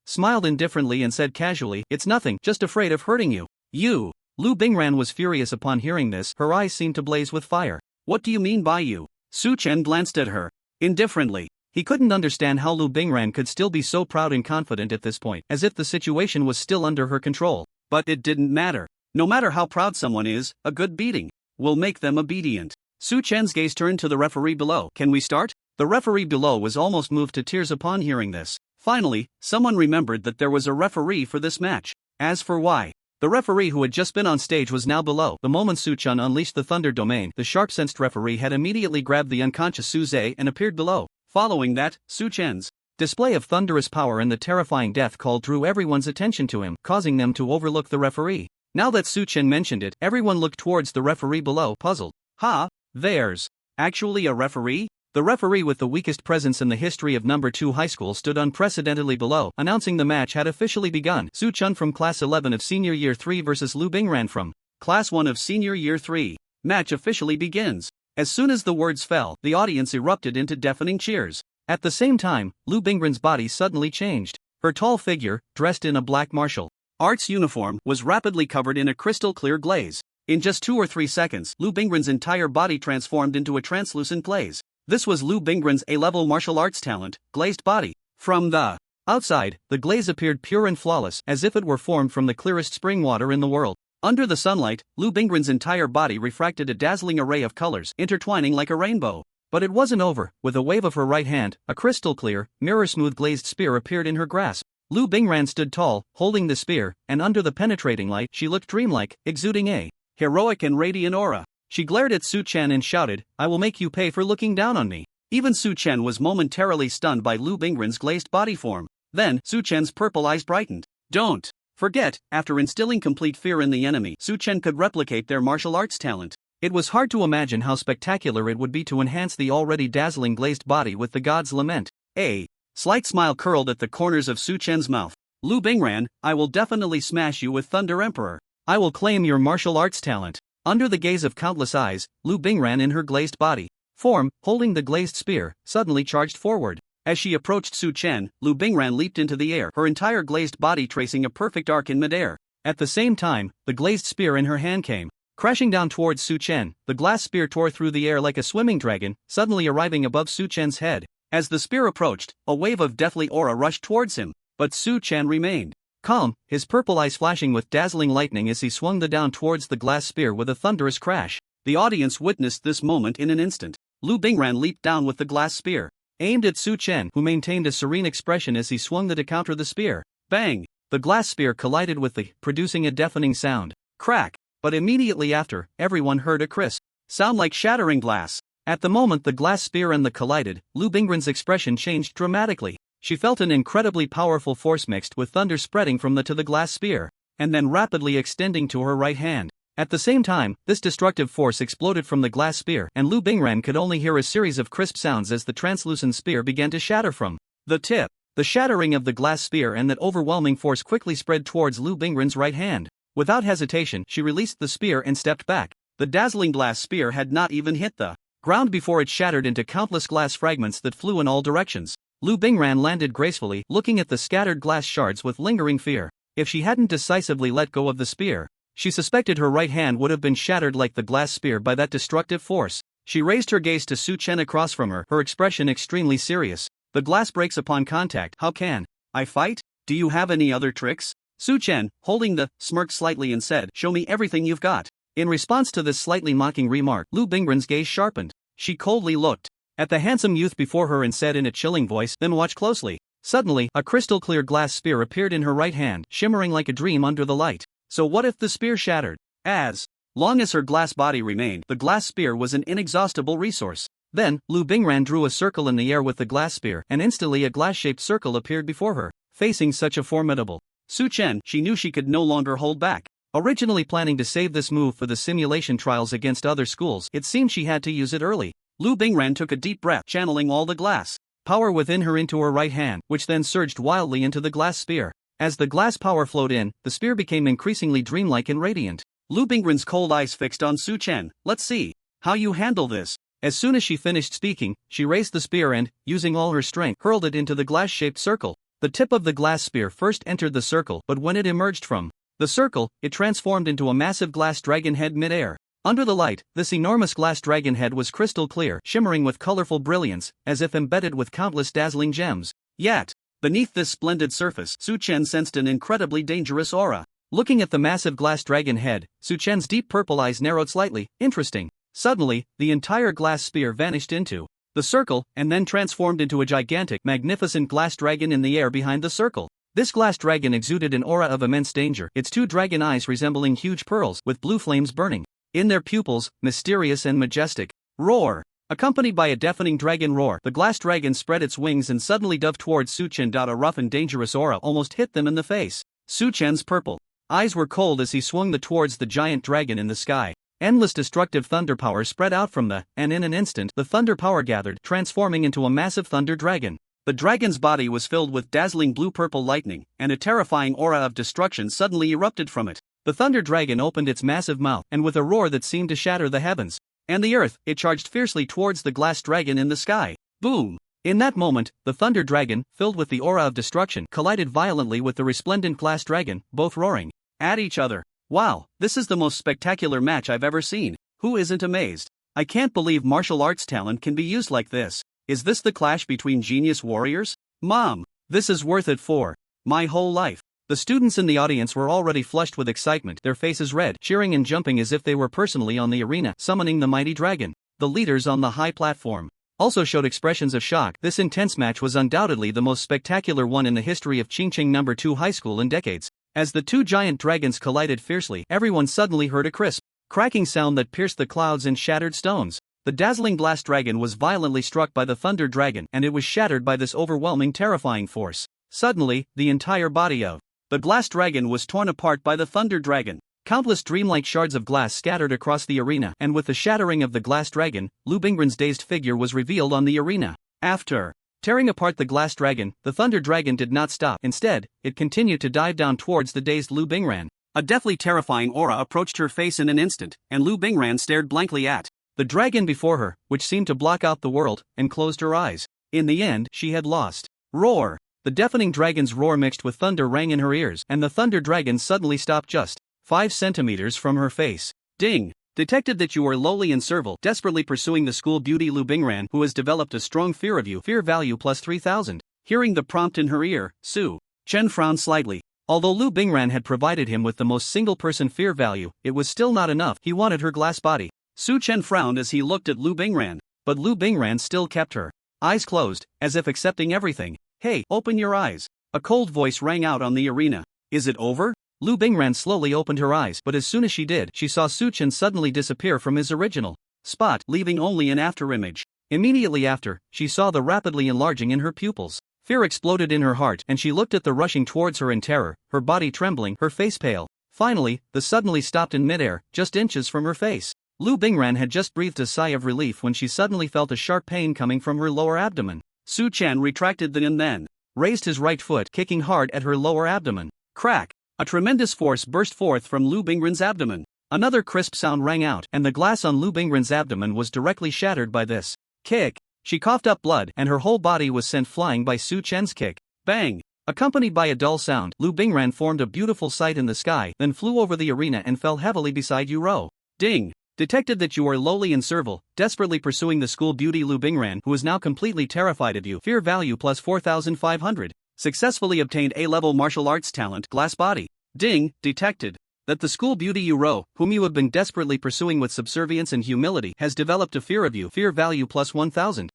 smiled indifferently and said casually, "It's nothing, just afraid of hurting you." "You?" Lu Bingran was furious upon hearing this, her eyes seemed to blaze with fire. "What do you mean by you?" Su Chen glanced at her indifferently. He couldn't understand how Lu Bingran could still be so proud and confident at this point, as if the situation was still under her control. But it didn't matter. No matter how proud someone is, a good beating will make them obedient. Su Chen's gaze turned to the referee below. "Can we start?" The referee below was almost moved to tears upon hearing this. Finally, someone remembered that there was a referee for this match. As for why, the referee who had just been on stage was now below. The moment Su Chen unleashed the thunder domain, the sharp-sensed referee had immediately grabbed the unconscious Su Zhe and appeared below. Following that, Su Chen's display of thunderous power and the terrifying death call drew everyone's attention to him, causing them to overlook the referee. Now that Su Chen mentioned it, everyone looked towards the referee below, puzzled. "Ha, there's actually a referee?" The referee with the weakest presence in the history of No. 2 high school stood unprecedentedly below, announcing the match had officially begun. Su Chen from Class 11 of Senior Year 3 versus Lu Bingran from Class 1 of Senior Year 3. Match officially begins. As soon as the words fell, the audience erupted into deafening cheers. At the same time, Lu Bingran's body suddenly changed. Her tall figure, dressed in a black martial arts uniform, was rapidly covered in a crystal-clear glaze. In just 2 or 3 seconds, Lu Bingran's entire body transformed into a translucent glaze. This was Lu Bingran's A-level martial arts talent, glazed body. From the outside, the glaze appeared pure and flawless, as if it were formed from the clearest spring water in the world. Under the sunlight, Lu Bingran's entire body refracted a dazzling array of colors, intertwining like a rainbow. But it wasn't over. With a wave of her right hand, a crystal-clear, mirror-smooth glazed spear appeared in her grasp. Lu Bingran stood tall, holding the spear, and under the penetrating light, she looked dreamlike, exuding a heroic and radiant aura. She glared at Su Chen and shouted, "I will make you pay for looking down on me." Even Su Chen was momentarily stunned by Lu Bingran's glazed body form. Then, Su Chen's purple eyes brightened. "Don't forget, after instilling complete fear in the enemy, Su Chen could replicate their martial arts talent." It was hard to imagine how spectacular it would be to enhance the already dazzling glazed body with the god's lament. A slight smile curled at the corners of Su Chen's mouth. "Lu Bingran, I will definitely smash you with Thunder Emperor. I will claim your martial arts talent." Under the gaze of countless eyes, Lu Bingran in her glazed body form, holding the glazed spear, suddenly charged forward. As she approached Su Chen, Lu Bingran leaped into the air, her entire glazed body tracing a perfect arc in midair. At the same time, the glazed spear in her hand came crashing down towards Su Chen. The glass spear tore through the air like a swimming dragon, suddenly arriving above Su Chen's head. As the spear approached, a wave of deathly aura rushed towards him, but Su Chen remained calm, his purple eyes flashing with dazzling lightning as he swung the down towards the glass spear with a thunderous crash. The audience witnessed this moment in an instant. Lu Bingran leaped down with the glass spear, aimed at Su Chen, who maintained a serene expression as he swung to counter the spear. Bang! The glass spear collided with producing a deafening sound. Crack! But immediately after, everyone heard a crisp sound like shattering glass. At the moment the glass spear and the collided, Lu Bingran's expression changed dramatically. She felt an incredibly powerful force mixed with thunder spreading from to the glass spear, and then rapidly extending to her right hand. At the same time, this destructive force exploded from the glass spear, and Lu Bingran could only hear a series of crisp sounds as the translucent spear began to shatter from the tip. The shattering of the glass spear and that overwhelming force quickly spread towards Lu Bingran's right hand. Without hesitation, she released the spear and stepped back. The dazzling glass spear had not even hit the ground before it shattered into countless glass fragments that flew in all directions. Lu Bingran landed gracefully, looking at the scattered glass shards with lingering fear. If she hadn't decisively let go of the spear, she suspected her right hand would have been shattered like the glass spear by that destructive force. She raised her gaze to Su Chen across from her, her expression extremely serious. "The glass breaks upon contact. How can I fight? Do you have any other tricks?" Su Chen, holding the smirked slightly and said, "Show me everything you've got." In response to this slightly mocking remark, Lu Bingran's gaze sharpened. She coldly looked at the handsome youth before her and said in a chilling voice, "Then watch closely." Suddenly, a crystal-clear glass spear appeared in her right hand, shimmering like a dream under the light. So what if the spear shattered? As long as her glass body remained, the glass spear was an inexhaustible resource. Then, Lu Bingran drew a circle in the air with the glass spear, and instantly a glass-shaped circle appeared before her, facing such a formidable Su Chen. She knew she could no longer hold back. Originally planning to save this move for the simulation trials against other schools, it seemed she had to use it early. Lu Bingran took a deep breath, channeling all the glass power within her into her right hand, which then surged wildly into the glass spear. As the glass power flowed in, the spear became increasingly dreamlike and radiant. Lu Bingren's cold eyes fixed on Su Chen. Let's see how you handle this. As soon as she finished speaking, she raised the spear and, using all her strength, hurled it into the glass-shaped circle. The tip of the glass spear first entered the circle, but when it emerged from the circle, it transformed into a massive glass dragon head mid-air. Under the light, this enormous glass dragon head was crystal clear, shimmering with colorful brilliance, as if embedded with countless dazzling gems. Yet, beneath this splendid surface, Su Chen sensed an incredibly dangerous aura. Looking at the massive glass dragon head, Su Chen's deep purple eyes narrowed slightly. Interesting. Suddenly, the entire glass spear vanished into the circle, and then transformed into a gigantic, magnificent glass dragon in the air behind the circle. This glass dragon exuded an aura of immense danger, its two dragon eyes resembling huge pearls with blue flames burning in their pupils, mysterious and majestic. Roar! Accompanied by a deafening dragon roar, the glass dragon spread its wings and suddenly dove towards Su Chen. A rough and dangerous aura almost hit them in the face. Su Chen's purple eyes were cold as he swung towards the giant dragon in the sky. Endless destructive thunder power spread out from and in an instant, the thunder power gathered, transforming into a massive thunder dragon. The dragon's body was filled with dazzling blue-purple lightning, and a terrifying aura of destruction suddenly erupted from it. The thunder dragon opened its massive mouth, and with a roar that seemed to shatter the heavens and the earth, it charged fiercely towards the glass dragon in the sky. Boom! In that moment, the thunder dragon, filled with the aura of destruction, collided violently with the resplendent glass dragon, both roaring at each other. Wow, this is the most spectacular match I've ever seen. Who isn't amazed? I can't believe martial arts talent can be used like this. Is this the clash between genius warriors? Mom, this is worth it for my whole life. The students in the audience were already flushed with excitement, their faces red, cheering and jumping as if they were personally on the arena, summoning the mighty dragon. The leaders on the high platform also showed expressions of shock. This intense match was undoubtedly the most spectacular one in the history of Qingqing No. 2 High School in decades. As the two giant dragons collided fiercely, everyone suddenly heard a crisp, cracking sound that pierced the clouds and shattered stones. The dazzling glass dragon was violently struck by the thunder dragon, and it was shattered by this overwhelming, terrifying force. Suddenly, the entire body of the glass dragon was torn apart by the thunder dragon. Countless dreamlike shards of glass scattered across the arena, and with the shattering of the glass dragon, Lu Bingren's dazed figure was revealed on the arena. After tearing apart the glass dragon, the thunder dragon did not stop. Instead, it continued to dive down towards the dazed Lu Bingren. A deathly terrifying aura approached her face in an instant, and Lu Bingren stared blankly at the dragon before her, which seemed to block out the world, and closed her eyes. In the end, she had lost. Roar! The deafening dragon's roar mixed with thunder rang in her ears, and the thunder dragon suddenly stopped just 5 centimeters from her face. Ding! Detected that you are lowly and servile, desperately pursuing the school beauty Lu Bingren, who has developed a strong fear of you. Fear value plus 3,000. Hearing the prompt in her ear, Su Chen frowned slightly. Although Lu Bingren had provided him with the most single-person fear value, it was still not enough. He wanted her glass body. Su Chen frowned as he looked at Lu Bingren, but Lu Bingren still kept her eyes closed, as if accepting everything. Hey, open your eyes. A cold voice rang out on the arena. Is it over? Lu Bingren slowly opened her eyes, but as soon as she did, she saw Su Chen suddenly disappear from his original spot, leaving only an afterimage. Immediately after, she saw the rapidly enlarging in her pupils. Fear exploded in her heart, and she looked at the rushing towards her in terror, her body trembling, her face pale. Finally, the suddenly stopped in midair, just inches from her face. Lu Bingren had just breathed a sigh of relief when she suddenly felt a sharp pain coming from her lower abdomen. Su Chen retracted and then raised his right foot, kicking hard at her lower abdomen. Crack! A tremendous force burst forth from Lu Bingren's abdomen. Another crisp sound rang out, and the glass on Lu Bingren's abdomen was directly shattered by this kick. She coughed up blood, and her whole body was sent flying by Su Chen's kick. Bang! Accompanied by a dull sound, Lu Bingren formed a beautiful sight in the sky, then flew over the arena and fell heavily beside Yuro. Ding! Detected that you are lowly and servile, desperately pursuing the school beauty Lu Bingren, who is now completely terrified of you. Fear value plus 4,500. Successfully obtained A-level martial arts talent, glass body. Ding! Detected that the school beauty Yuro, whom you have been desperately pursuing with subservience and humility, has developed a fear of you. Fear value plus 1,000.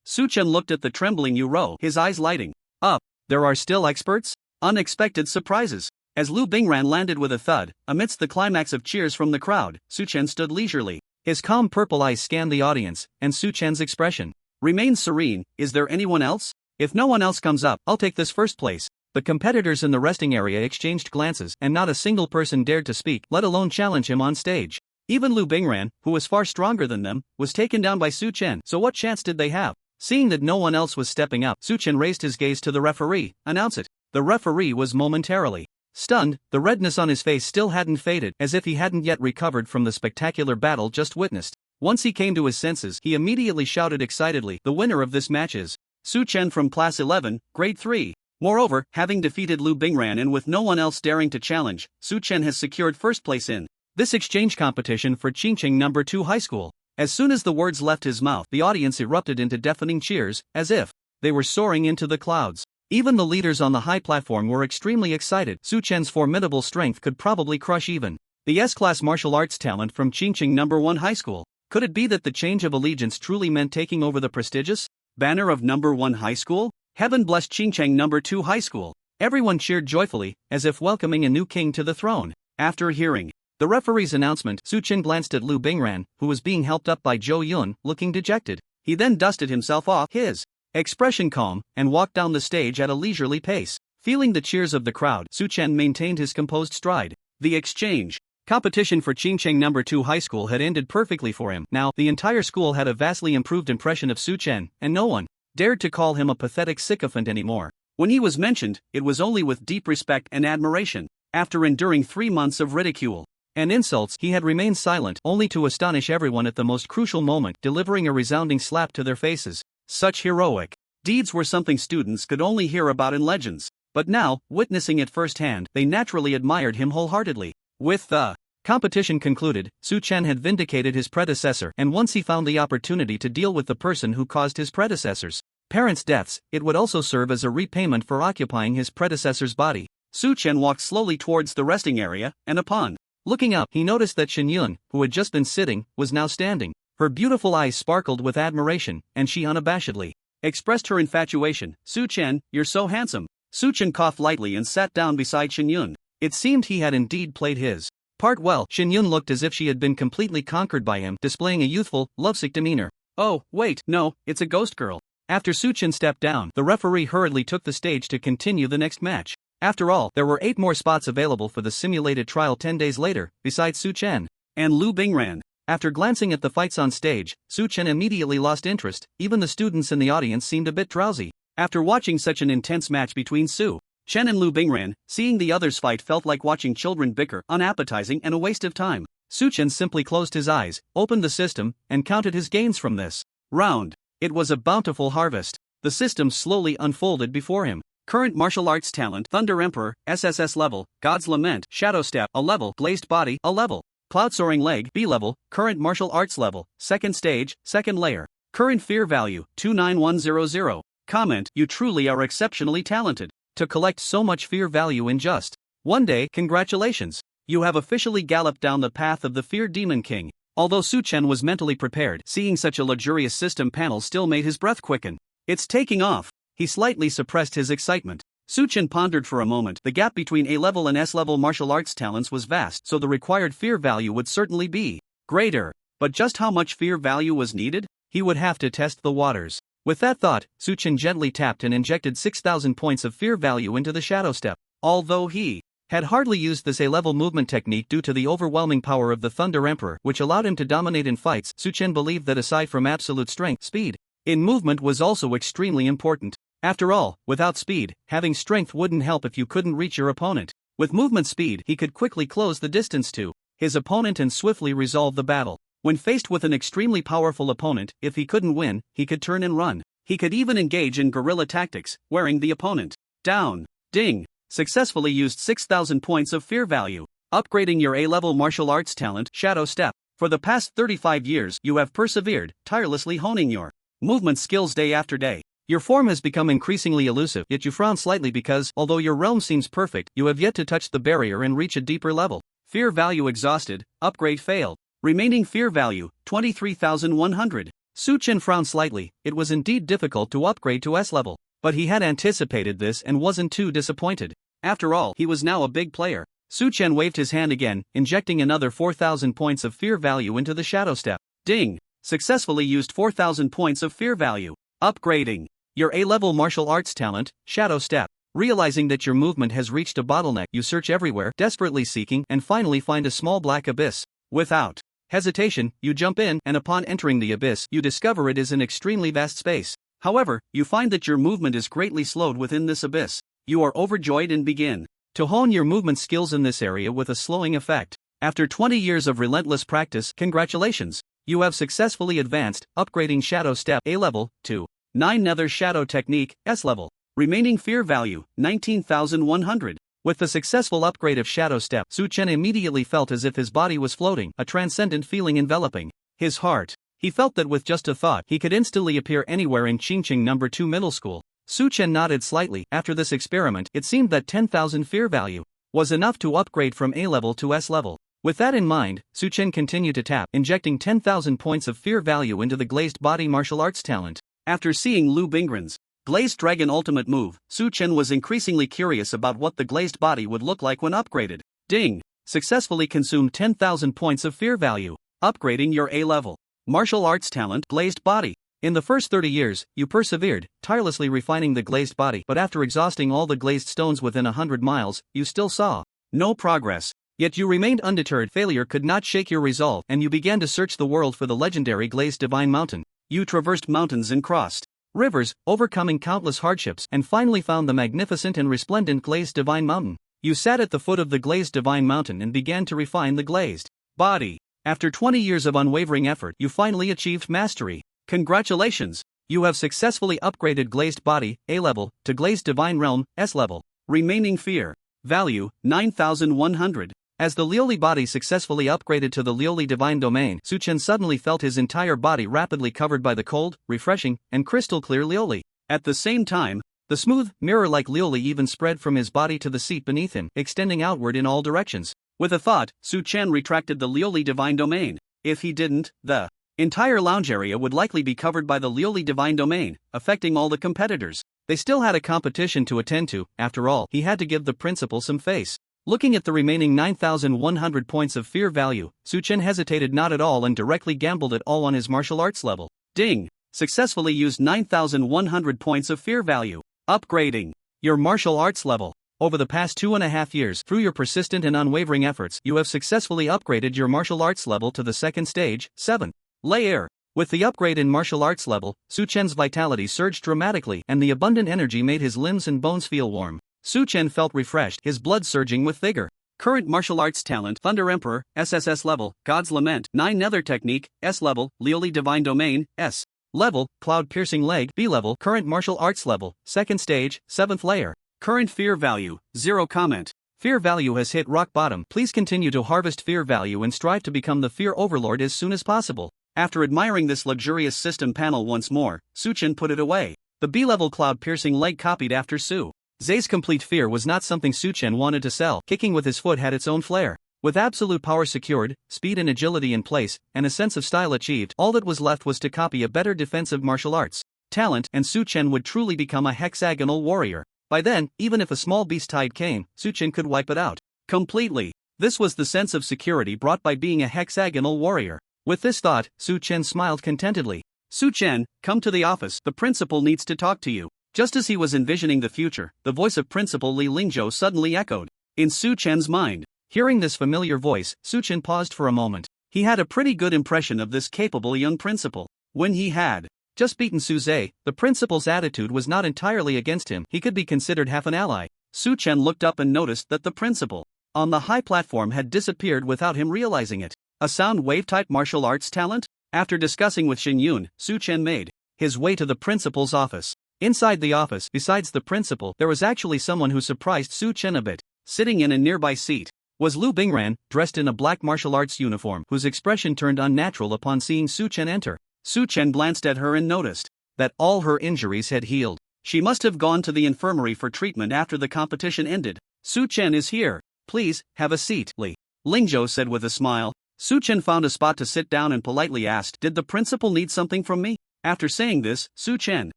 Su Chen looked at the trembling Yuro, his eyes lighting up. There are still experts? Unexpected surprises. As Lu Bingren landed with a thud, amidst the climax of cheers from the crowd, Su Chen stood leisurely. His calm purple eyes scanned the audience, and Su Chen's expression remained serene. Is there anyone else? If no one else comes up, I'll take this first place. The competitors in the resting area exchanged glances, and not a single person dared to speak, let alone challenge him on stage. Even Lu Bingren, who was far stronger than them, was taken down by Su Chen, so what chance did they have? Seeing that no one else was stepping up, Suchen raised his gaze to the referee. Announce it. The referee was momentarily stunned. The redness on his face still hadn't faded, as if he hadn't yet recovered from the spectacular battle just witnessed. Once he came to his senses, he immediately shouted excitedly, "The winner of this match is Suchen from Class 11, Grade 3. Moreover, having defeated Lu Bingran and with no one else daring to challenge, Suchen has secured first place in this exchange competition for Qingqing No. 2 High School." As soon as the words left his mouth, the audience erupted into deafening cheers, as if they were soaring into the clouds. Even the leaders on the high platform were extremely excited. Suchen's formidable strength could probably crush even the S-class martial arts talent from Qingqing No. 1 High School. Could it be that the change of allegiance truly meant taking over the prestigious banner of No. 1 High School? Heaven bless Qingqing No. 2 High School. Everyone cheered joyfully, as if welcoming a new king to the throne. After hearing the referee's announcement, Suchen glanced at Lu Bingran, who was being helped up by Zhou Yun, looking dejected. He then dusted himself off, his expression calm, and walked down the stage at a leisurely pace. Feeling the cheers of the crowd, Suchen maintained his composed stride. The exchange competition for Qingqing No. 2 High School had ended perfectly for him. Now, the entire school had a vastly improved impression of Suchen, and no one dared to call him a pathetic sycophant anymore. When he was mentioned, it was only with deep respect and admiration. After enduring 3 months of ridicule and insults, he had remained silent, only to astonish everyone at the most crucial moment, delivering a resounding slap to their faces. Such heroic deeds were something students could only hear about in legends. But now, witnessing it firsthand, they naturally admired him wholeheartedly. With the competition concluded, Suchen had vindicated his predecessor, and once he found the opportunity to deal with the person who caused his predecessor's parents' deaths, it would also serve as a repayment for occupying his predecessor's body. Suchen walked slowly towards the resting area, and upon looking up, he noticed that Shen Yun, who had just been sitting, was now standing. Her beautiful eyes sparkled with admiration, and she unabashedly expressed her infatuation. "Suchen, you're so handsome." Suchen coughed lightly and sat down beside Shen Yun. It seemed he had indeed played his part well. Shen Yun looked as if she had been completely conquered by him, displaying a youthful, lovesick demeanor. "Oh, wait, no, it's a ghost girl." After Suchen stepped down, the referee hurriedly took the stage to continue the next match. After all, there were 8 more spots available for the simulated trial 10 days later, besides Suchen and Lu Bingran. After glancing at the fights on stage, Suchen immediately lost interest. Even the students in the audience seemed a bit drowsy. After watching such an intense match between Suchen and Lu Bingran, seeing the others fight felt like watching children bicker, unappetizing and a waste of time. Suchen simply closed his eyes, opened the system, and counted his gains from this round. It was a bountiful harvest. The system slowly unfolded before him. Current martial arts talent: Thunder Emperor, SSS level; God's Lament, Shadow Step, A level; Glazed Body, A level; Cloud Soaring Leg, B level; Current martial arts level, second stage, second layer. Current fear value, 29100. Comment: you truly are exceptionally talented to collect so much fear value in just one day. Congratulations. You have officially galloped down the path of the Fear Demon King. Although Suchen was mentally prepared, seeing such a luxurious system panel still made his breath quicken. It's taking off. He slightly suppressed his excitement. Suchen pondered for a moment. The gap between A-level and S-level martial arts talents was vast, so the required fear value would certainly be greater. But just how much fear value was needed? He would have to test the waters. With that thought, Suchen gently tapped and injected 6,000 points of fear value into the Shadow Step. Although he had hardly used this A-level movement technique due to the overwhelming power of the Thunder Emperor, which allowed him to dominate in fights, Suchen believed that aside from absolute strength, speed in movement was also extremely important. After all, without speed, having strength wouldn't help if you couldn't reach your opponent. With movement speed, he could quickly close the distance to his opponent and swiftly resolve the battle. When faced with an extremely powerful opponent, if he couldn't win, he could turn and run. He could even engage in guerrilla tactics, wearing the opponent down. Ding! Successfully used 6,000 points of fear value. Upgrading your A-level martial arts talent, Shadow Step. For the past 35 years, you have persevered, tirelessly honing your movement skills day after day. Your form has become increasingly elusive, yet you frown slightly because, although your realm seems perfect, you have yet to touch the barrier and reach a deeper level. Fear value exhausted, upgrade failed. Remaining fear value, 23,100. Suchen frowned slightly. It was indeed difficult to upgrade to S-level. But he had anticipated this and wasn't too disappointed. After all, he was now a big player. Suchen waved his hand again, injecting another 4,000 points of fear value into the Shadow Step. Ding! Successfully used 4,000 points of fear value. Upgrading your A-level martial arts talent, Shadow Step. Realizing that your movement has reached a bottleneck, you search everywhere, desperately seeking, and finally find a small black abyss. Without hesitation, you jump in, and upon entering the abyss, you discover it is an extremely vast space. However, you find that your movement is greatly slowed within this abyss. You are overjoyed and begin to hone your movement skills in this area with a slowing effect. After 20 years of relentless practice, congratulations! You have successfully advanced, upgrading Shadow Step A level to 9 Nether Shadow Technique S level. Remaining fear value 19,100. With the successful upgrade of Shadow Step, Su Chen immediately felt as if his body was floating, a transcendent feeling enveloping his heart. He felt that with just a thought, he could instantly appear anywhere in Qingqing No. 2 Middle School. Su Chen nodded slightly. After this experiment, it seemed that 10,000 fear value was enough to upgrade from A level to S level. With that in mind, Su Chen continued to tap, injecting 10,000 points of fear value into the glazed body martial arts talent. After seeing Lu Bingren's Glazed Dragon ultimate move, Su Chen was increasingly curious about what the glazed body would look like when upgraded. Ding! Successfully consumed 10,000 points of fear value, upgrading your A-level martial arts talent Glazed Body. In the first 30 years, you persevered, tirelessly refining the glazed body, but after exhausting all the glazed stones within 100 miles, you still saw no progress. Yet you remained undeterred. Failure could not shake your resolve, and you began to search the world for the legendary Glazed Divine Mountain. You traversed mountains and crossed rivers, overcoming countless hardships, and finally found the magnificent and resplendent Glazed Divine Mountain. You sat at the foot of the Glazed Divine Mountain and began to refine the glazed body. After 20 years of unwavering effort, you finally achieved mastery. Congratulations! You have successfully upgraded Glazed Body, A level, to Glazed Divine Realm, S level. Remaining fear value, 9,100. As the Lioli body successfully upgraded to the Lioli Divine Domain, Su Chen suddenly felt his entire body rapidly covered by the cold, refreshing, and crystal-clear Lioli. At the same time, the smooth, mirror-like Lioli even spread from his body to the seat beneath him, extending outward in all directions. With a thought, Su Chen retracted the Lioli Divine Domain. If he didn't, the entire lounge area would likely be covered by the Lioli Divine Domain, affecting all the competitors. They still had a competition to attend to. After all, he had to give the principal some face. Looking at the remaining 9,100 points of fear value, Su Chen hesitated not at all and directly gambled it all on his martial arts level. Ding! Successfully used 9,100 points of fear value. Upgrading your martial arts level. Over the past 2.5 years, through your persistent and unwavering efforts, you have successfully upgraded your martial arts level to the second stage, 7th layer. With the upgrade in martial arts level, Su Chen's vitality surged dramatically, and the abundant energy made his limbs and bones feel warm. Su Chen felt refreshed, his blood surging with vigor. Current martial arts talent Thunder Emperor, SSS level, God's Lament, 9 Nether Technique, S level, Lioli Divine Domain, S level, Cloud Piercing Leg, B level. Current martial arts level, second stage, 7th layer. Current fear value, 0 comment. Fear value has hit rock bottom. Please continue to harvest fear value and strive to become the fear overlord as soon as possible. After admiring this luxurious system panel once more, Su Chen put it away. The B-level Cloud Piercing Leg copied after Su Zay's complete fear was not something Su Chen wanted to sell. Kicking with his foot had its own flair. With absolute power secured, speed and agility in place, and a sense of style achieved, all that was left was to copy a better defensive martial arts talent, and Su Chen would truly become a hexagonal warrior. By then, even if a small beast tide came, Su Chen could wipe it out completely. This was the sense of security brought by being a hexagonal warrior. With this thought, Su Chen smiled contentedly. Su Chen, come to the office. The principal needs to talk to you. Just as he was envisioning the future, the voice of Principal Li Lingzhou suddenly echoed in Su Chen's mind. Hearing this familiar voice, Su Chen paused for a moment. He had a pretty good impression of this capable young principal. When he had just beaten Su Zay, the principal's attitude was not entirely against him. He could be considered half an ally. Su Chen looked up and noticed that the principal on the high platform had disappeared without him realizing it. A sound wave-type martial arts talent? After discussing with Xin Yun, Su Chen made his way to the principal's office. Inside the office, besides the principal, there was actually someone who surprised Su Chen a bit. Sitting in a nearby seat was Lu Bingran, dressed in a black martial arts uniform, whose expression turned unnatural upon seeing Su Chen enter. Su Chen glanced at her and noticed that all her injuries had healed. She must have gone to the infirmary for treatment after the competition ended. Su Chen is here. Please, have a seat, Li Lingzhou said with a smile. Su Chen found a spot to sit down and politely asked, "Did the principal need something from me?" After saying this, Su Chen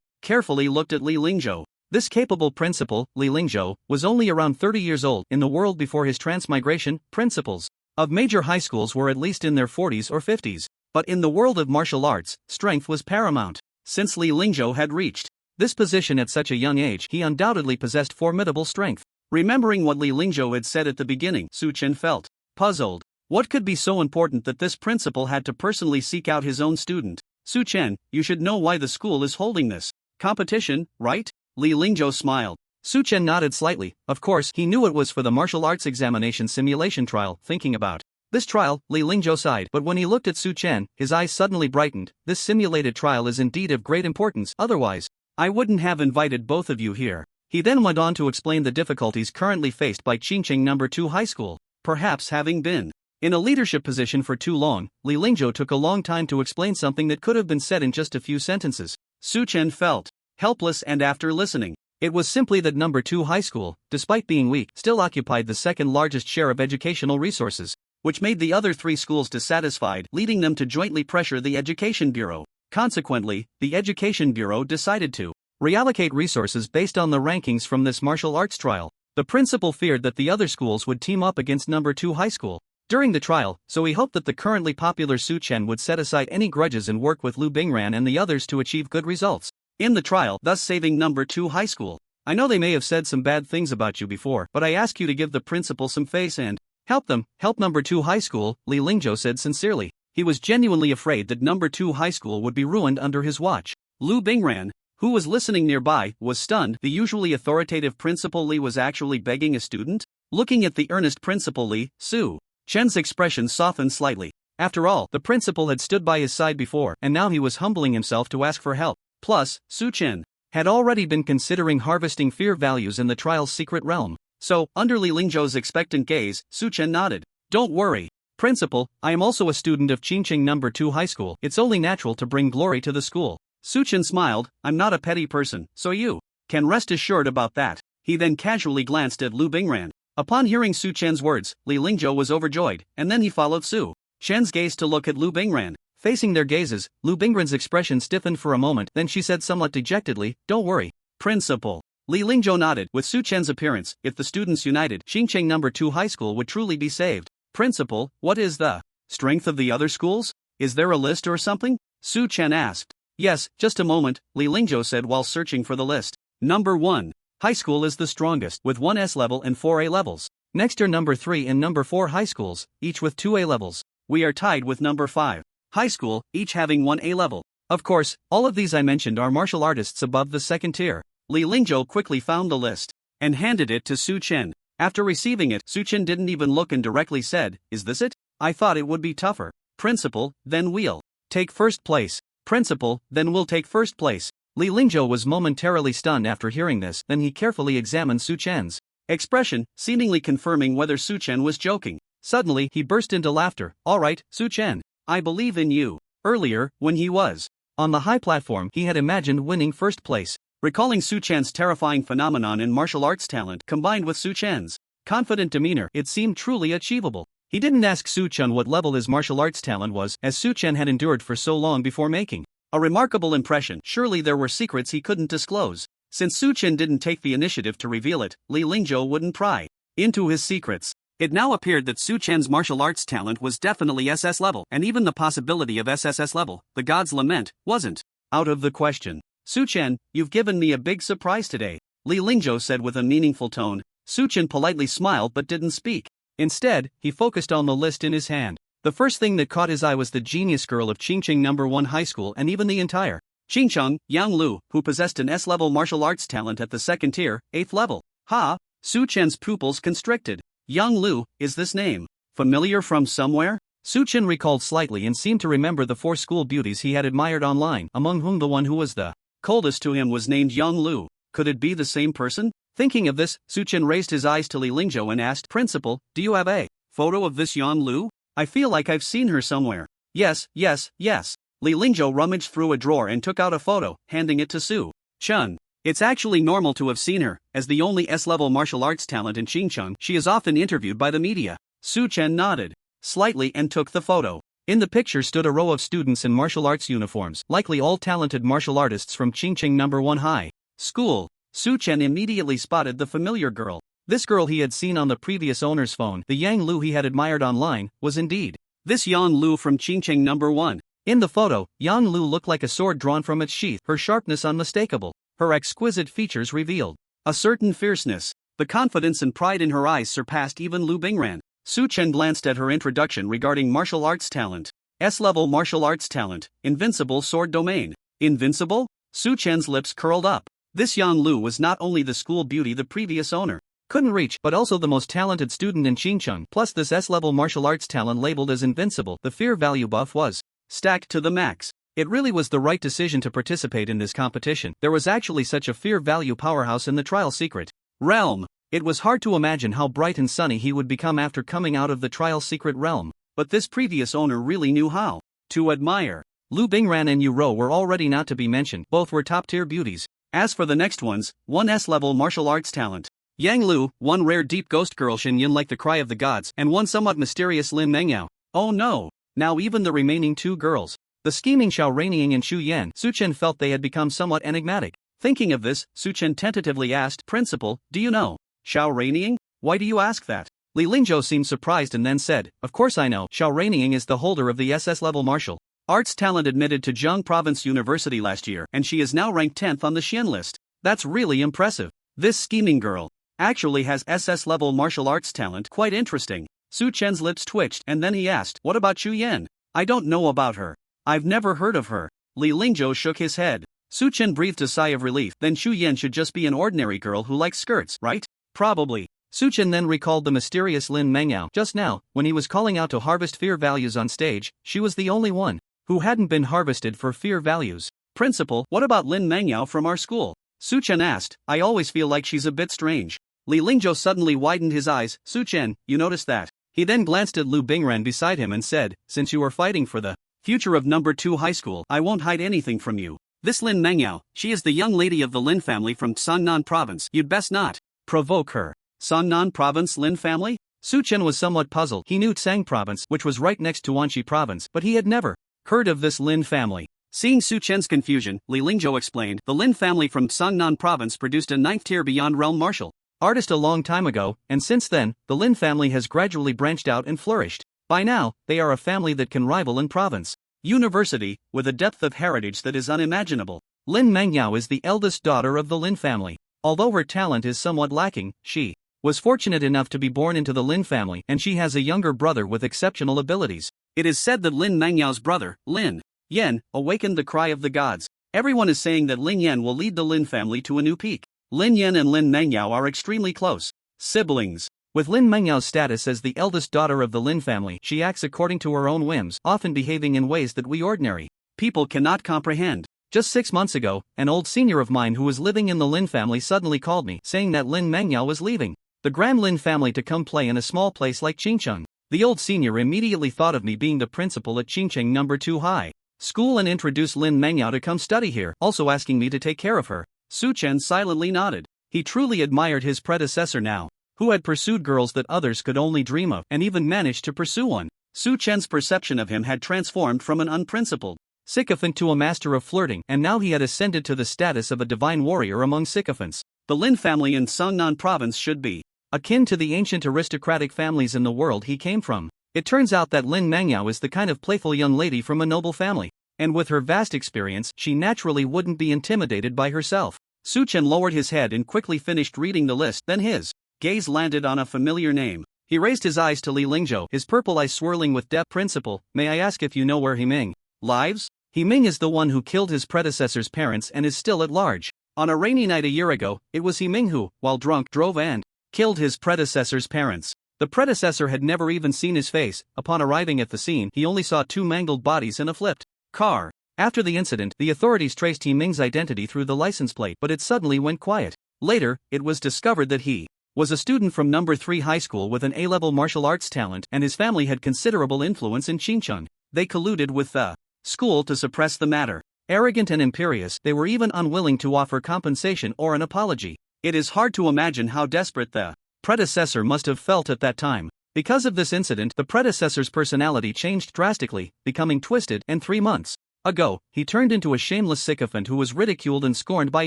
carefully looked at Li Lingzhou. This capable principal, Li Lingzhou, was only around 30 years old. In the world before his transmigration, principals of major high schools were at least in their 40s or 50s. But in the world of martial arts, strength was paramount. Since Li Lingzhou had reached this position at such a young age, he undoubtedly possessed formidable strength. Remembering what Li Lingzhou had said at the beginning, Su Chen felt puzzled. What could be so important that this principal had to personally seek out his own student? Su Chen, you should know why the school is holding this Competition, right? Li Lingzhou smiled. Su Chen nodded slightly. Of course, he knew it was for the martial arts examination simulation trial. Thinking about this trial, Li Lingzhou sighed, but when he looked at Su Chen, his eyes suddenly brightened. This simulated trial is indeed of great importance, otherwise, I wouldn't have invited both of you here. He then went on to explain the difficulties currently faced by Qingqing No. 2 High School. Perhaps having been in a leadership position for too long, Li Lingzhou took a long time to explain something that could have been said in just a few sentences. Su Chen felt helpless, and after listening, it was simply that No. 2 High School, despite being weak, still occupied the second largest share of educational resources, which made the other three schools dissatisfied, leading them to jointly pressure the Education Bureau. Consequently, the Education Bureau decided to reallocate resources based on the rankings from this martial arts trial. The principal feared that the other schools would team up against No. 2 High School during the trial, so he hoped that the currently popular Su Chen would set aside any grudges and work with Lu Bingran and the others to achieve good results in the trial, thus saving No. 2 High School. I know they may have said some bad things about you before, but I ask you to give the principal some face and help them. Help No. 2 High School, Li Lingzhou said sincerely. He was genuinely afraid that No. 2 High School would be ruined under his watch. Lu Bingran, who was listening nearby, was stunned. The usually authoritative Principal Li was actually begging a student? Looking at the earnest Principal Li, Su Chen's expression softened slightly. After all, the principal had stood by his side before, and now he was humbling himself to ask for help. Plus, Su Chen had already been considering harvesting fear values in the trial's secret realm. So, under Li Lingzhou's expectant gaze, Su Chen nodded. Don't worry, Principal, I am also a student of Qingqing No. 2 High School. It's only natural to bring glory to the school. Su Chen smiled. I'm not a petty person, so you can rest assured about that. He then casually glanced at Lu Bingran. Upon hearing Su Chen's words, Li Lingzhou was overjoyed, and then he followed Su Chen's gaze to look at Lu Bingran. Facing their gazes, Lu Bingran's expression stiffened for a moment, then she said somewhat dejectedly, Don't worry, Principal. Li Lingzhou nodded. With Su Chen's appearance, if the students united, Qingqing No. 2 High School would truly be saved. Principal, what is the strength of the other schools? Is there a list or something? Su Chen asked. Yes, just a moment, Li Lingzhou said while searching for the list. No. 1 High School is the strongest, with 1 S level and 4 A levels. Next are No. 3 and No. 4 High Schools, each with 2 A levels. We are tied with No. 5 High School, each having 1 A level. Of course, all of these I mentioned are martial artists above the second tier. Li Lingzhou quickly found the list and handed it to Su Chen. After receiving it, Su Chen didn't even look and directly said, Is this it? I thought it would be tougher. Principal, then we'll take first place. Principal, then we'll take first place. Li Lingzhou was momentarily stunned after hearing this, then he carefully examined Su Chen's expression, seemingly confirming whether Su Chen was joking. Suddenly, he burst into laughter. All right, Su Chen, I believe in you. Earlier, when he was on the high platform, he had imagined winning first place. Recalling Su Chen's terrifying phenomenon in martial arts talent combined with Su Chen's confident demeanor, it seemed truly achievable. He didn't ask Su Chen what level his martial arts talent was, as Su Chen had endured for so long before making a remarkable impression. Surely there were secrets he couldn't disclose. Since Su Chen didn't take the initiative to reveal it, Li Lingzhou wouldn't pry into his secrets. It now appeared that Su Chen's martial arts talent was definitely SS level, and even the possibility of SSS level, the God's Lament, wasn't out of the question. Su Chen, you've given me a big surprise today, Li Lingzhou said with a meaningful tone. Su Chen politely smiled but didn't speak. Instead, he focused on the list in his hand. The first thing that caught his eye was the genius girl of Qingqing No. 1 High School and even the entire Qingcheng, Yang Lu, who possessed an S-level martial arts talent at the second tier, 8th level. Ha! Su Chen's pupils constricted. Yang Lu, is this name familiar from somewhere? Su Chen recalled slightly and seemed to remember the 4 school beauties he had admired online, among whom the one who was the coldest to him was named Yang Lu. Could it be the same person? Thinking of this, Su Chen raised his eyes to Li Lingzhou and asked, Principal, do you have a photo of this Yang Lu? I feel like I've seen her somewhere. Yes. Li Lingzhou rummaged through a drawer and took out a photo, handing it to Su Chen. It's actually normal to have seen her. As the only S-level martial arts talent in Qingcheng, she is often interviewed by the media. Su Chen nodded slightly and took the photo. In the picture stood a row of students in martial arts uniforms, likely all talented martial artists from Qingqing No. 1 High School. Su Chen immediately spotted the familiar girl. This girl he had seen on the previous owner's phone, the Yang Lu he had admired online, was indeed this Yang Lu from Qingqing No. 1. In the photo, Yang Lu looked like a sword drawn from its sheath, her sharpness unmistakable, her exquisite features revealed a certain fierceness. The confidence and pride in her eyes surpassed even Lu Bingran. Su Chen glanced at her introduction regarding martial arts talent. S-level martial arts talent, invincible sword domain. Invincible? Su Chen's lips curled up. This Yang Lu was not only the school beauty the previous owner couldn't reach, but also the most talented student in Qingcheng. Plus this S-level martial arts talent labeled as invincible. The fear value buff was stacked to the max. It really was the right decision to participate in this competition. There was actually such a fear value powerhouse in the trial secret realm. It was hard to imagine how bright and sunny he would become after coming out of the trial secret realm. But this previous owner really knew how to admire. Lu Bingran and Yu Rou were already not to be mentioned. Both were top-tier beauties. As for the next ones, one S-level martial arts talent, Yang Lu, one rare deep ghost girl Xin Yin like the cry of the gods, and one somewhat mysterious Lin Mengyao. Oh no! Now even the remaining two girls, the scheming Xiao Reining and Xu Yan, Su Chen felt they had become somewhat enigmatic. Thinking of this, Su Chen tentatively asked, Principal, do you know Xiao Reining? Why do you ask that? Li Lingzhou seemed surprised and then said, Of course I know. Xiao Reining is the holder of the SS-level martial arts talent admitted to Zheng Province University last year, and she is now ranked 10th on the Xian list. That's really impressive. This scheming girl actually has SS-level martial arts talent. Quite interesting. Su Chen's lips twitched, and then he asked, What about Xu Yan? I don't know about her. I've never heard of her. Li Lingzhou shook his head. Su Chen breathed a sigh of relief. Then Xu Yan should just be an ordinary girl who likes skirts, right? Probably. Su Chen then recalled the mysterious Lin Mengyao. Just now, when he was calling out to harvest fear values on stage, she was the only one who hadn't been harvested for fear values. Principal, what about Lin Mengyao from our school? Su Chen asked. I always feel like she's a bit strange. Li Lingzhou suddenly widened his eyes. Su Chen, you noticed that? He then glanced at Lu Bingran beside him and said, Since you are fighting for the future of number 2 high school, I won't hide anything from you. This Lin Mengyao, she is the young lady of the Lin family from Sangnan Province. You'd best not provoke her. Sangnan Province Lin family? Su Chen was somewhat puzzled. He knew Tsang Province, which was right next to Wanxi Province, but he had never heard of this Lin family. Seeing Su Chen's confusion, Li Lingzhou explained, the Lin family from Sangnan Province produced a 9th tier beyond realm martial artist a long time ago, and since then, the Lin family has gradually branched out and flourished. By now, they are a family that can rival in province university, with a depth of heritage that is unimaginable. Lin Mengyao is the eldest daughter of the Lin family. Although her talent is somewhat lacking, she was fortunate enough to be born into the Lin family, and she has a younger brother with exceptional abilities. It is said that Lin Mengyao's brother, Lin Yan, awakened the cry of the gods. Everyone is saying that Lin Yan will lead the Lin family to a new peak. Lin Yan and Lin Mengyao are extremely close siblings. With Lin Mengyao's status as the eldest daughter of the Lin family, she acts according to her own whims, often behaving in ways that we ordinary people cannot comprehend. Just 6 months ago, an old senior of mine who was living in the Lin family suddenly called me, saying that Lin Mengyao was leaving the Grand Lin family to come play in a small place like Qingcheng. The old senior immediately thought of me being the principal at Qingcheng number 2 high school and introduced Lin Mengyao to come study here, also asking me to take care of her. Su Chen silently nodded. He truly admired his predecessor now, who had pursued girls that others could only dream of, and even managed to pursue one. Su Chen's perception of him had transformed from an unprincipled sycophant to a master of flirting, and now he had ascended to the status of a divine warrior among sycophants. The Lin family in Sangnan Province should be akin to the ancient aristocratic families in the world he came from. It turns out that Lin Mengyao is the kind of playful young lady from a noble family, and with her vast experience, she naturally wouldn't be intimidated by herself. Su Chen lowered his head and quickly finished reading the list, then his gaze landed on a familiar name. He raised his eyes to Li Lingzhou, his purple eyes swirling with depth. Principal, may I ask if you know where Himing lives? Himing is the one who killed his predecessor's parents and is still at large. On a rainy night a year ago, it was Himing who, while drunk, drove and killed his predecessor's parents. The predecessor had never even seen his face. Upon arriving at the scene, he only saw 2 mangled bodies in a flipped car. After the incident, the authorities traced Himing's identity through the license plate, but it suddenly went quiet. Later, it was discovered that he was a student from number 3 high school with an A-level martial arts talent, and his family had considerable influence in Qingcheng. They colluded with the school to suppress the matter. Arrogant and imperious, they were even unwilling to offer compensation or an apology. It is hard to imagine how desperate the predecessor must have felt at that time. Because of this incident, the predecessor's personality changed drastically, becoming twisted, and 3 months ago, he turned into a shameless sycophant who was ridiculed and scorned by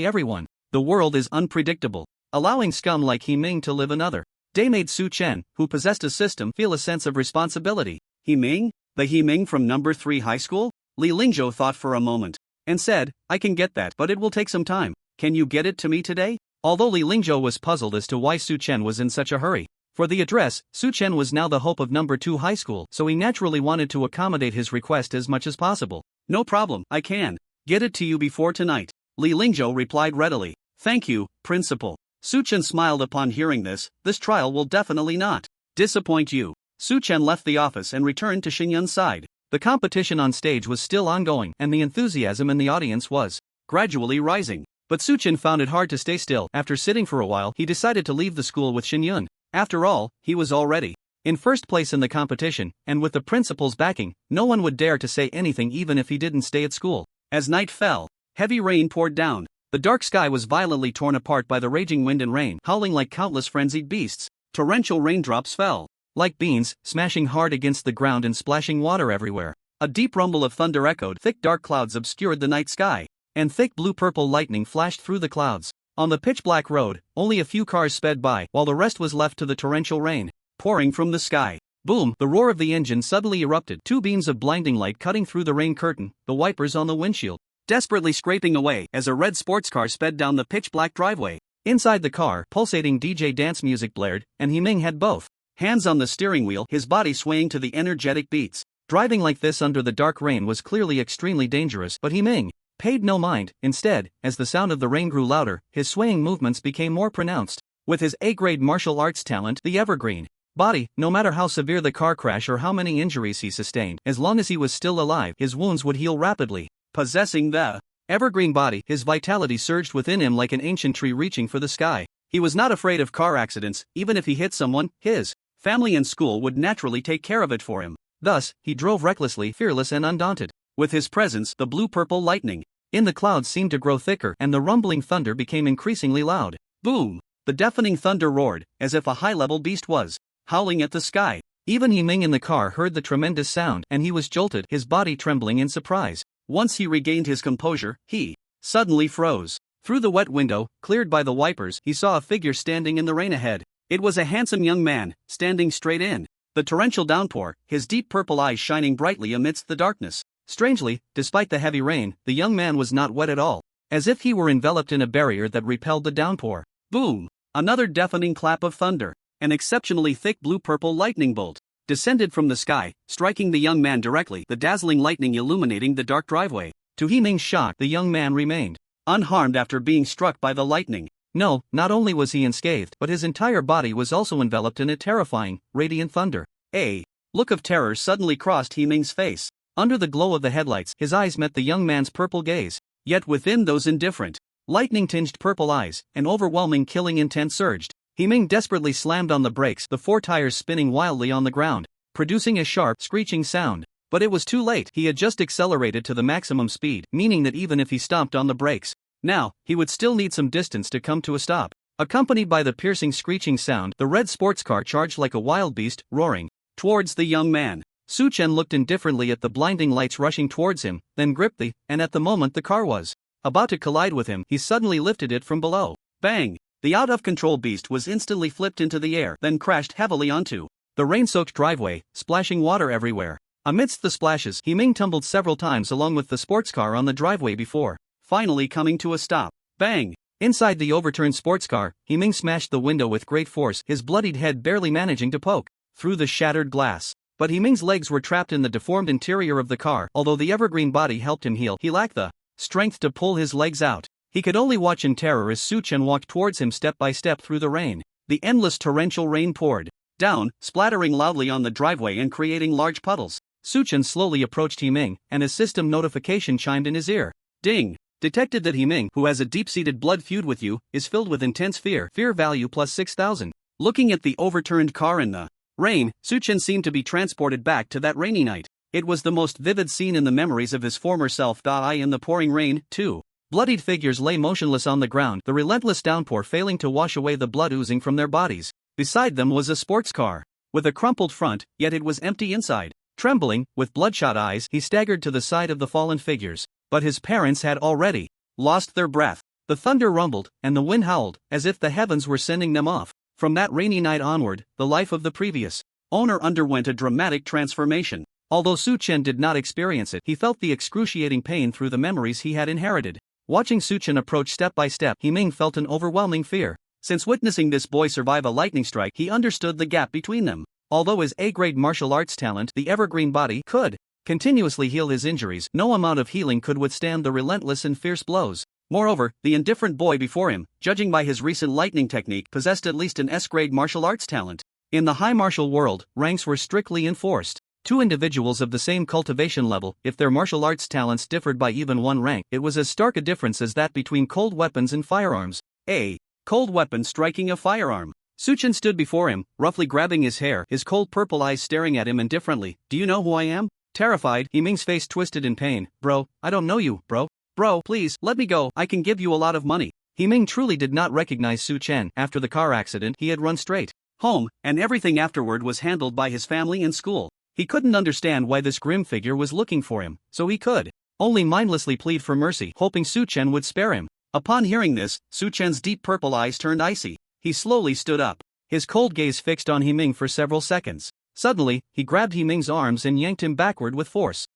everyone. The world is unpredictable, allowing scum like Himing to live another day made Su Chen, who possessed a system, feel a sense of responsibility. Himing? The Himing from number 3 high school? Li Lingzhou thought for a moment and said, I can get that, but it will take some time. Can you get it to me today? Although Li Lingzhou was puzzled as to why Su Chen was in such a hurry for the address, Su Chen was now the hope of number 2 high school, so he naturally wanted to accommodate his request as much as possible. No problem, I can get it to you before tonight. Li Lingzhou replied readily. Thank you, Principal. Su Chen smiled upon hearing this. This trial will definitely not disappoint you. Su Chen left the office and returned to Xinyan's side. The competition on stage was still ongoing, and the enthusiasm in the audience was gradually rising. But Su Chen found it hard to stay still. After sitting for a while, he decided to leave the school with Xinyan. After all, he was already in first place in the competition, and with the principal's backing, no one would dare to say anything even if he didn't stay at school. As night fell, heavy rain poured down. The dark sky was violently torn apart by the raging wind and rain, howling like countless frenzied beasts. Torrential raindrops fell like beans, smashing hard against the ground and splashing water everywhere. A deep rumble of thunder echoed. Thick dark clouds obscured the night sky, and thick blue-purple lightning flashed through the clouds. On the pitch-black road, only a few cars sped by, while the rest was left to the torrential rain pouring from the sky. Boom! The roar of the engine suddenly erupted. Two beams of blinding light cutting through the rain curtain, the wipers on the windshield desperately scraping away as a red sports car sped down the pitch-black driveway. Inside the car, pulsating DJ dance music blared, and He-Ming had both hands on the steering wheel, his body swaying to the energetic beats. Driving like this under the dark rain was clearly extremely dangerous, but He-Ming paid no mind. Instead, as the sound of the rain grew louder, his swaying movements became more pronounced. With his A-grade martial arts talent, the evergreen body, no matter how severe the car crash or how many injuries he sustained, as long as he was still alive, his wounds would heal rapidly. Possessing the evergreen body, his vitality surged within him like an ancient tree reaching for the sky. He was not afraid of car accidents. Even if he hit someone, his family and school would naturally take care of it for him. Thus, he drove recklessly, fearless and undaunted. With his presence, the blue-purple lightning in the clouds seemed to grow thicker, and the rumbling thunder became increasingly loud. Boom! The deafening thunder roared, as if a high-level beast was howling at the sky. Even He-Ming in the car heard the tremendous sound, and he was jolted, his body trembling in surprise. Once he regained his composure, he suddenly froze. Through the wet window, cleared by the wipers, he saw a figure standing in the rain ahead. It was a handsome young man, standing straight in the torrential downpour, his deep purple eyes shining brightly amidst the darkness. Strangely, despite the heavy rain, the young man was not wet at all, as if he were enveloped in a barrier that repelled the downpour. Boom! Another deafening clap of thunder. An exceptionally thick blue-purple lightning bolt descended from the sky, striking the young man directly, the dazzling lightning illuminating the dark driveway. To He-Ming's shock, the young man remained unharmed after being struck by the lightning. No, not only was he unscathed, but his entire body was also enveloped in a terrifying, radiant thunder. A look of terror suddenly crossed He-Ming's face. Under the glow of the headlights, his eyes met the young man's purple gaze. Yet within those indifferent, lightning-tinged purple eyes, an overwhelming killing intent surged. He-Ming desperately slammed on the brakes, the four tires spinning wildly on the ground, producing a sharp, screeching sound. But it was too late. He had just accelerated to the maximum speed, meaning that even if he stomped on the brakes now, he would still need some distance to come to a stop. Accompanied by the piercing screeching sound, the red sports car charged like a wild beast, roaring towards the young man. Su Chen looked indifferently at the blinding lights rushing towards him, then gripped and at the moment the car was about to collide with him, he suddenly lifted it from below. Bang! The out-of-control beast was instantly flipped into the air, then crashed heavily onto the rain-soaked driveway, splashing water everywhere. Amidst the splashes, He-Ming tumbled several times along with the sports car on the driveway before finally coming to a stop. Bang! Inside the overturned sports car, He-Ming smashed the window with great force, his bloodied head barely managing to poke through the shattered glass. But He-Ming's legs were trapped in the deformed interior of the car. Although the evergreen body helped him heal, he lacked the strength to pull his legs out. He could only watch in terror as Su Chen walked towards him step by step through the rain. The endless torrential rain poured down, splattering loudly on the driveway and creating large puddles. Su Chen slowly approached He-Ming, and a system notification chimed in his ear. Ding! Detected that He-Ming, who has a deep-seated blood feud with you, is filled with intense fear. Fear value plus 6,000. Looking at the overturned car in the rain, Su Chen seemed to be transported back to that rainy night. It was the most vivid scene in the memories of his former self. In the pouring rain, too. Bloodied figures lay motionless on the ground, the relentless downpour failing to wash away the blood oozing from their bodies. Beside them was a sports car with a crumpled front, yet it was empty inside. Trembling, with bloodshot eyes, he staggered to the side of the fallen figures. But his parents had already lost their breath. The thunder rumbled, and the wind howled, as if the heavens were sending them off. From that rainy night onward, the life of the previous owner underwent a dramatic transformation. Although Su Chen did not experience it, he felt the excruciating pain through the memories he had inherited. Watching Su Chen approach step by step, He-Ming felt an overwhelming fear. Since witnessing this boy survive a lightning strike, he understood the gap between them. Although his A-grade martial arts talent, the evergreen body, could continuously heal his injuries, no amount of healing could withstand the relentless and fierce blows. Moreover, the indifferent boy before him, judging by his recent lightning technique, possessed at least an S-grade martial arts talent. In the high martial world, ranks were strictly enforced. Two individuals of the same cultivation level, if their martial arts talents differed by even one rank, it was as stark a difference as that between cold weapons and firearms. A cold weapon striking a firearm. Suchin stood before him, roughly grabbing his hair, his cold purple eyes staring at him indifferently. Do you know who I am? Terrified, Himing's face twisted in pain. Bro, I don't know you, bro. Bro, please, let me go, I can give you a lot of money. Himing truly did not recognize Su Chen. After the car accident, he had run straight home, and everything afterward was handled by his family and school. He couldn't understand why this grim figure was looking for him, so he could only mindlessly plead for mercy, hoping Su Chen would spare him. Upon hearing this, Su Chen's deep purple eyes turned icy. He slowly stood up, his cold gaze fixed on Himing for several seconds. Suddenly, he grabbed Himing's arms and yanked him backward with force.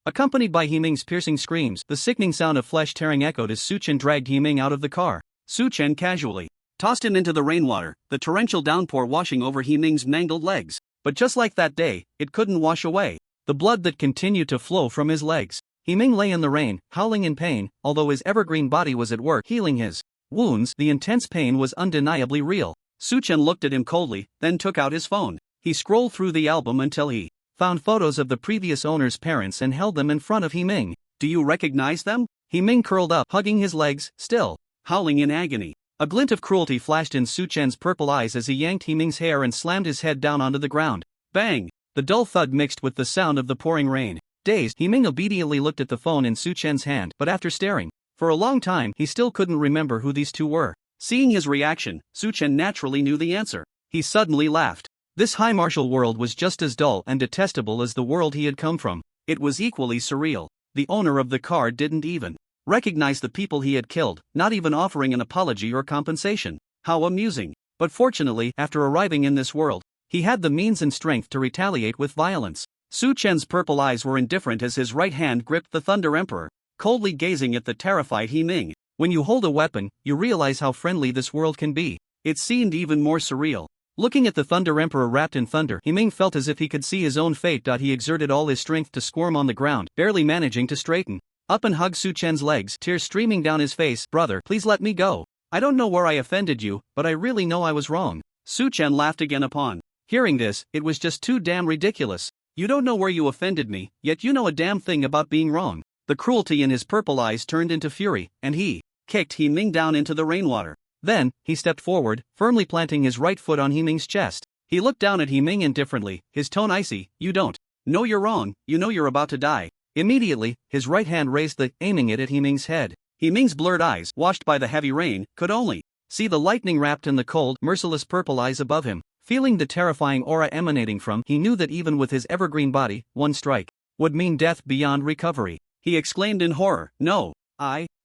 Accompanied by Himing's piercing screams, the sickening sound of flesh tearing echoed as Su Chen dragged Himing out of the car. Su Chen casually tossed him into the rainwater, the torrential downpour washing over Himing's mangled legs. But just like that day, it couldn't wash away the blood that continued to flow from his legs. Himing lay in the rain, howling in pain, although his evergreen body was at work healing his wounds. The intense pain was undeniably real. Su Chen looked at him coldly, then took out his phone. He scrolled through the album until he found photos of the previous owner's parents and held them in front of Himing. Do you recognize them? Himing curled up, hugging his legs, still howling in agony. A glint of cruelty flashed in Su Chen's purple eyes as he yanked Himing's hair and slammed his head down onto the ground. Bang! The dull thud mixed with the sound of the pouring rain. Dazed, Himing obediently looked at the phone in Su Chen's hand, but after staring for a long time, he still couldn't remember who these two were. Seeing his reaction, Su Chen naturally knew the answer. He suddenly laughed. This high martial world was just as dull and detestable as the world he had come from. It was equally surreal. The owner of the car didn't even recognize the people he had killed, not even offering an apology or compensation. How amusing. But fortunately, after arriving in this world, he had the means and strength to retaliate with violence. Su Chen's purple eyes were indifferent as his right hand gripped the Thunder Emperor, coldly gazing at the terrified Himing. When you hold a weapon, you realize how friendly this world can be. It seemed even more surreal. Looking at the Thunder Emperor wrapped in thunder, Himing felt as if he could see his own fate. He exerted all his strength to squirm on the ground, barely managing to straighten up and hug Su Chen's legs, tears streaming down his face. Brother, please let me go. I don't know where I offended you, but I really know I was wrong. Su Chen laughed again upon hearing this. It was just too damn ridiculous. You don't know where you offended me, yet you know a damn thing about being wrong. The cruelty in his purple eyes turned into fury, and he kicked Himing down into the rainwater. Then, he stepped forward, firmly planting his right foot on Himing's chest. He looked down at Himing indifferently, his tone icy. You don't know you're wrong, you know you're about to die. Immediately, his right hand raised aiming it at Himing's head. Himing's blurred eyes, washed by the heavy rain, could only see the lightning wrapped in the cold, merciless purple eyes above him. Feeling the terrifying aura emanating from, he knew that even with his evergreen body, one strike would mean death beyond recovery. He exclaimed in horror, no,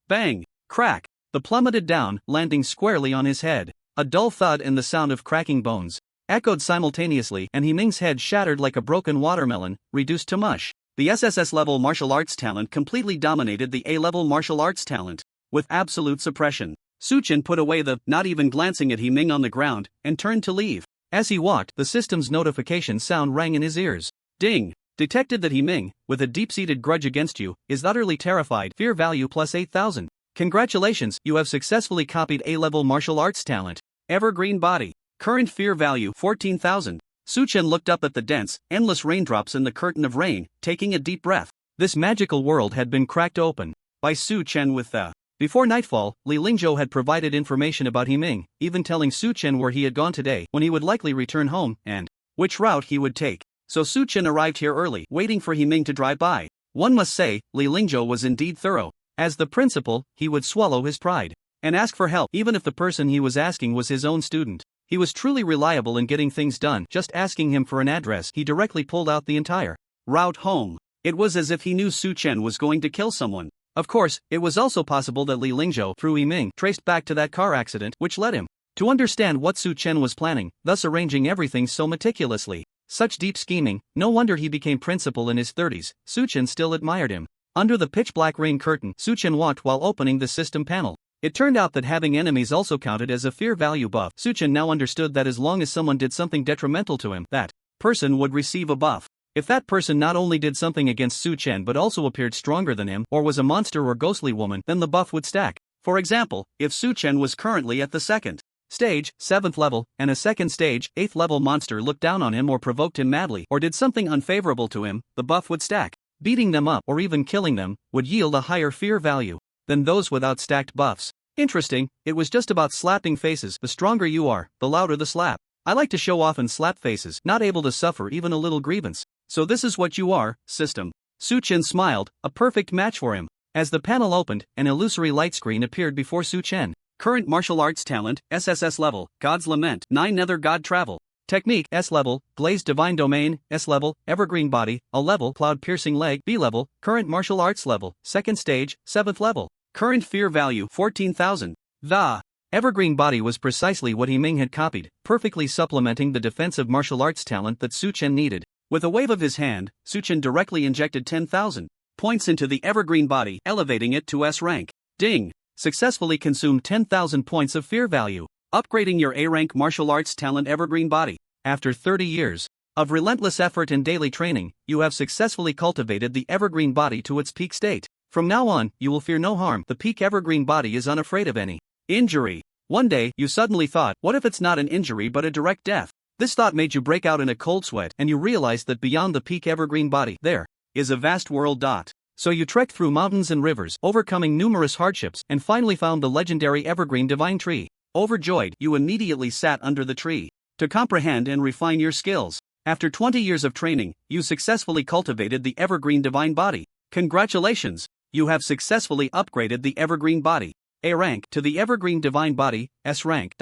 bang, crack. The plummeted down, landing squarely on his head. A dull thud and the sound of cracking bones echoed simultaneously, and Himing's head shattered like a broken watermelon, reduced to mush. The SSS-level martial arts talent completely dominated the A-level martial arts talent. With absolute suppression, Su Chen put away not even glancing at Himing on the ground, and turned to leave. As he walked, the system's notification sound rang in his ears. Ding! Detected that Himing, with a deep-seated grudge against you, is utterly terrified. Fear value plus 8,000. Congratulations, you have successfully copied A-level martial arts talent. Evergreen body. Current fear value 14,000. Su Chen looked up at the dense, endless raindrops in the curtain of rain, taking a deep breath. This magical world had been cracked open by Su Chen with the. Before nightfall, Li Lingzhou had provided information about Himing, even telling Su Chen where he had gone today, when he would likely return home, and which route he would take. So Su Chen arrived here early, waiting for Himing to drive by. One must say, Li Lingzhou was indeed thorough. As the principal, he would swallow his pride and ask for help, even if the person he was asking was his own student. He was truly reliable in getting things done. Just asking him for an address, he directly pulled out the entire route home. It was as if he knew Su Chen was going to kill someone. Of course, it was also possible that Li Lingzhou, through Himing, traced back to that car accident, which led him to understand what Su Chen was planning, thus arranging everything so meticulously. Such deep scheming, no wonder he became principal in his 30s. Su Chen still admired him. Under the pitch-black rain curtain, Su Chen walked while opening the system panel. It turned out that having enemies also counted as a fear value buff. Su Chen now understood that as long as someone did something detrimental to him, that person would receive a buff. If that person not only did something against Su Chen but also appeared stronger than him or was a monster or ghostly woman, then the buff would stack. For example, if Su Chen was currently at the second stage, 7th level, and a second stage, 8th level monster looked down on him or provoked him madly or did something unfavorable to him, the buff would stack. Beating them up or even killing them would yield a higher fear value than those without stacked buffs. Interesting, it was just about slapping faces. The stronger you are, the louder the slap. I like to show off and slap faces, not able to suffer even a little grievance. So this is what you are, system. Su Chen smiled, a perfect match for him. As the panel opened, an illusory light screen appeared before Su Chen. Current martial arts talent, SSS level, God's Lament, 9 Nether God Travel. Technique, S level, Glazed Divine Domain, S level, Evergreen Body, A level, Cloud Piercing Leg, B level, Current martial arts level, 2nd stage, 7th level. Current fear value, 14,000. The Evergreen Body was precisely what He Ming had copied, perfectly supplementing the defensive martial arts talent that Su Chen needed. With a wave of his hand, Su Chen directly injected 10,000 points into the Evergreen Body, elevating it to S rank. Ding! Successfully consumed 10,000 points of fear value, upgrading your A-rank martial arts talent Evergreen Body. After 30 years of relentless effort and daily training, you have successfully cultivated the Evergreen Body to its peak state. From now on, you will fear no harm. The peak Evergreen Body is unafraid of any injury. One day, you suddenly thought, what if it's not an injury but a direct death? This thought made you break out in a cold sweat, and you realized that beyond the peak Evergreen Body, there is a vast world. So you trekked through mountains and rivers, overcoming numerous hardships, and finally found the legendary Evergreen Divine Tree. Overjoyed, you immediately sat under the tree to comprehend and refine your skills. After 20 years of training, you successfully cultivated the Evergreen Divine Body. Congratulations! You have successfully upgraded the Evergreen Body, A rank, to the Evergreen Divine Body, S rank.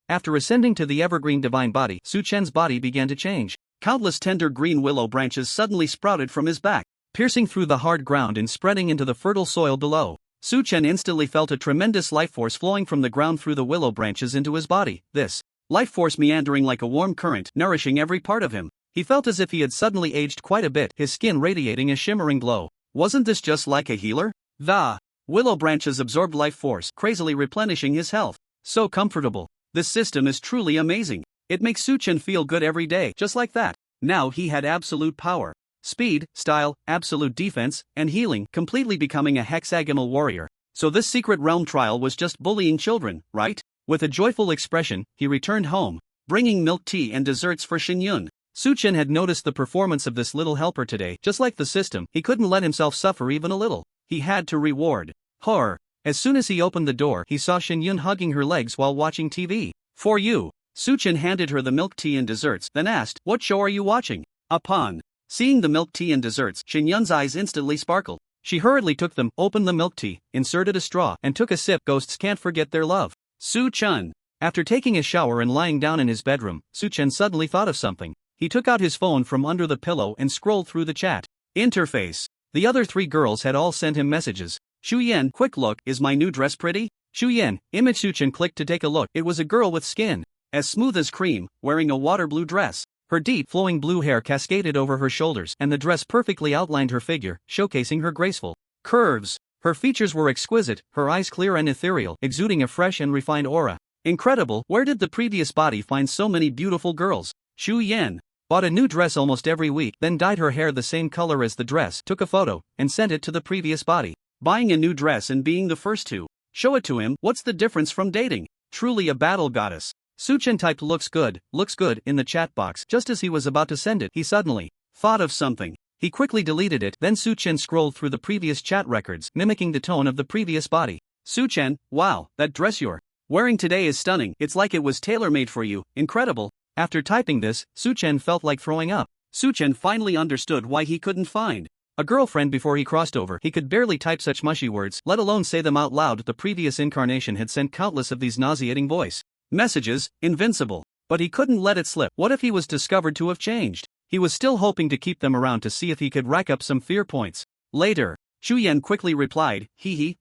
After ascending to the Evergreen Divine Body, Su Chen's body began to change. Countless tender green willow branches suddenly sprouted from his back, piercing through the hard ground and spreading into the fertile soil below. Su Chen instantly felt a tremendous life force flowing from the ground through the willow branches into his body. This life force meandering like a warm current, nourishing every part of him. He felt as if he had suddenly aged quite a bit, his skin radiating a shimmering glow. Wasn't this just like a healer? The willow branches absorbed life force, crazily replenishing his health. So comfortable. This system is truly amazing. It makes Su Chen feel good every day, just like that. Now he had absolute power, speed, style, absolute defense, and healing, completely becoming a hexagonal warrior. So this secret realm trial was just bullying children, right? With a joyful expression, he returned home, bringing milk tea and desserts for Xinyun. Su Chen had noticed the performance of this little helper today. Just like the system, he couldn't let himself suffer even a little. He had to reward her. As soon as he opened the door, he saw Xinyun hugging her legs while watching TV. For you. Su Chen handed her the milk tea and desserts, then asked, what show are you watching? Upon seeing the milk tea and desserts, Xinyun's eyes instantly sparkled. She hurriedly took them, opened the milk tea, inserted a straw, and took a sip. Ghosts can't forget their love. Su Chen. After taking a shower and lying down in his bedroom, Su Chen suddenly thought of something. He took out his phone from under the pillow and scrolled through the chat interface. The other 3 girls had all sent him messages. Shu Yan, quick look, is my new dress pretty? Shu Yan, image. Su Chen clicked to take a look. It was a girl with skin as smooth as cream, wearing a water blue dress. Her deep, flowing blue hair cascaded over her shoulders, and the dress perfectly outlined her figure, showcasing her graceful curves. Her features were exquisite, her eyes clear and ethereal, exuding a fresh and refined aura. Incredible, where did the previous body find so many beautiful girls? Shu Yan bought a new dress almost every week, then dyed her hair the same color as the dress, took a photo, and sent it to the previous body. Buying a new dress and being the first to show it to him, what's the difference from dating? Truly a battle goddess. Su Chen typed looks good, in the chat box. Just as he was about to send it, he suddenly thought of something. He quickly deleted it, then Su Chen scrolled through the previous chat records, mimicking the tone of the previous body. Su Chen, wow, that dress you're wearing today is stunning. It's like it was tailor-made for you, incredible. After typing this, Su Chen felt like throwing up. Su Chen finally understood why he couldn't find a girlfriend before he crossed over. He could barely type such mushy words, let alone say them out loud. The previous incarnation had sent countless of these nauseating voice messages, invincible. But he couldn't let it slip. What if he was discovered to have changed? He was still hoping to keep them around to see if he could rack up some fear points. Later, Shu Yan quickly replied,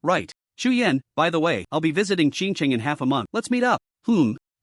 right. Shu Yan, by the way, I'll be visiting Qingqing in half a month. Let's meet up.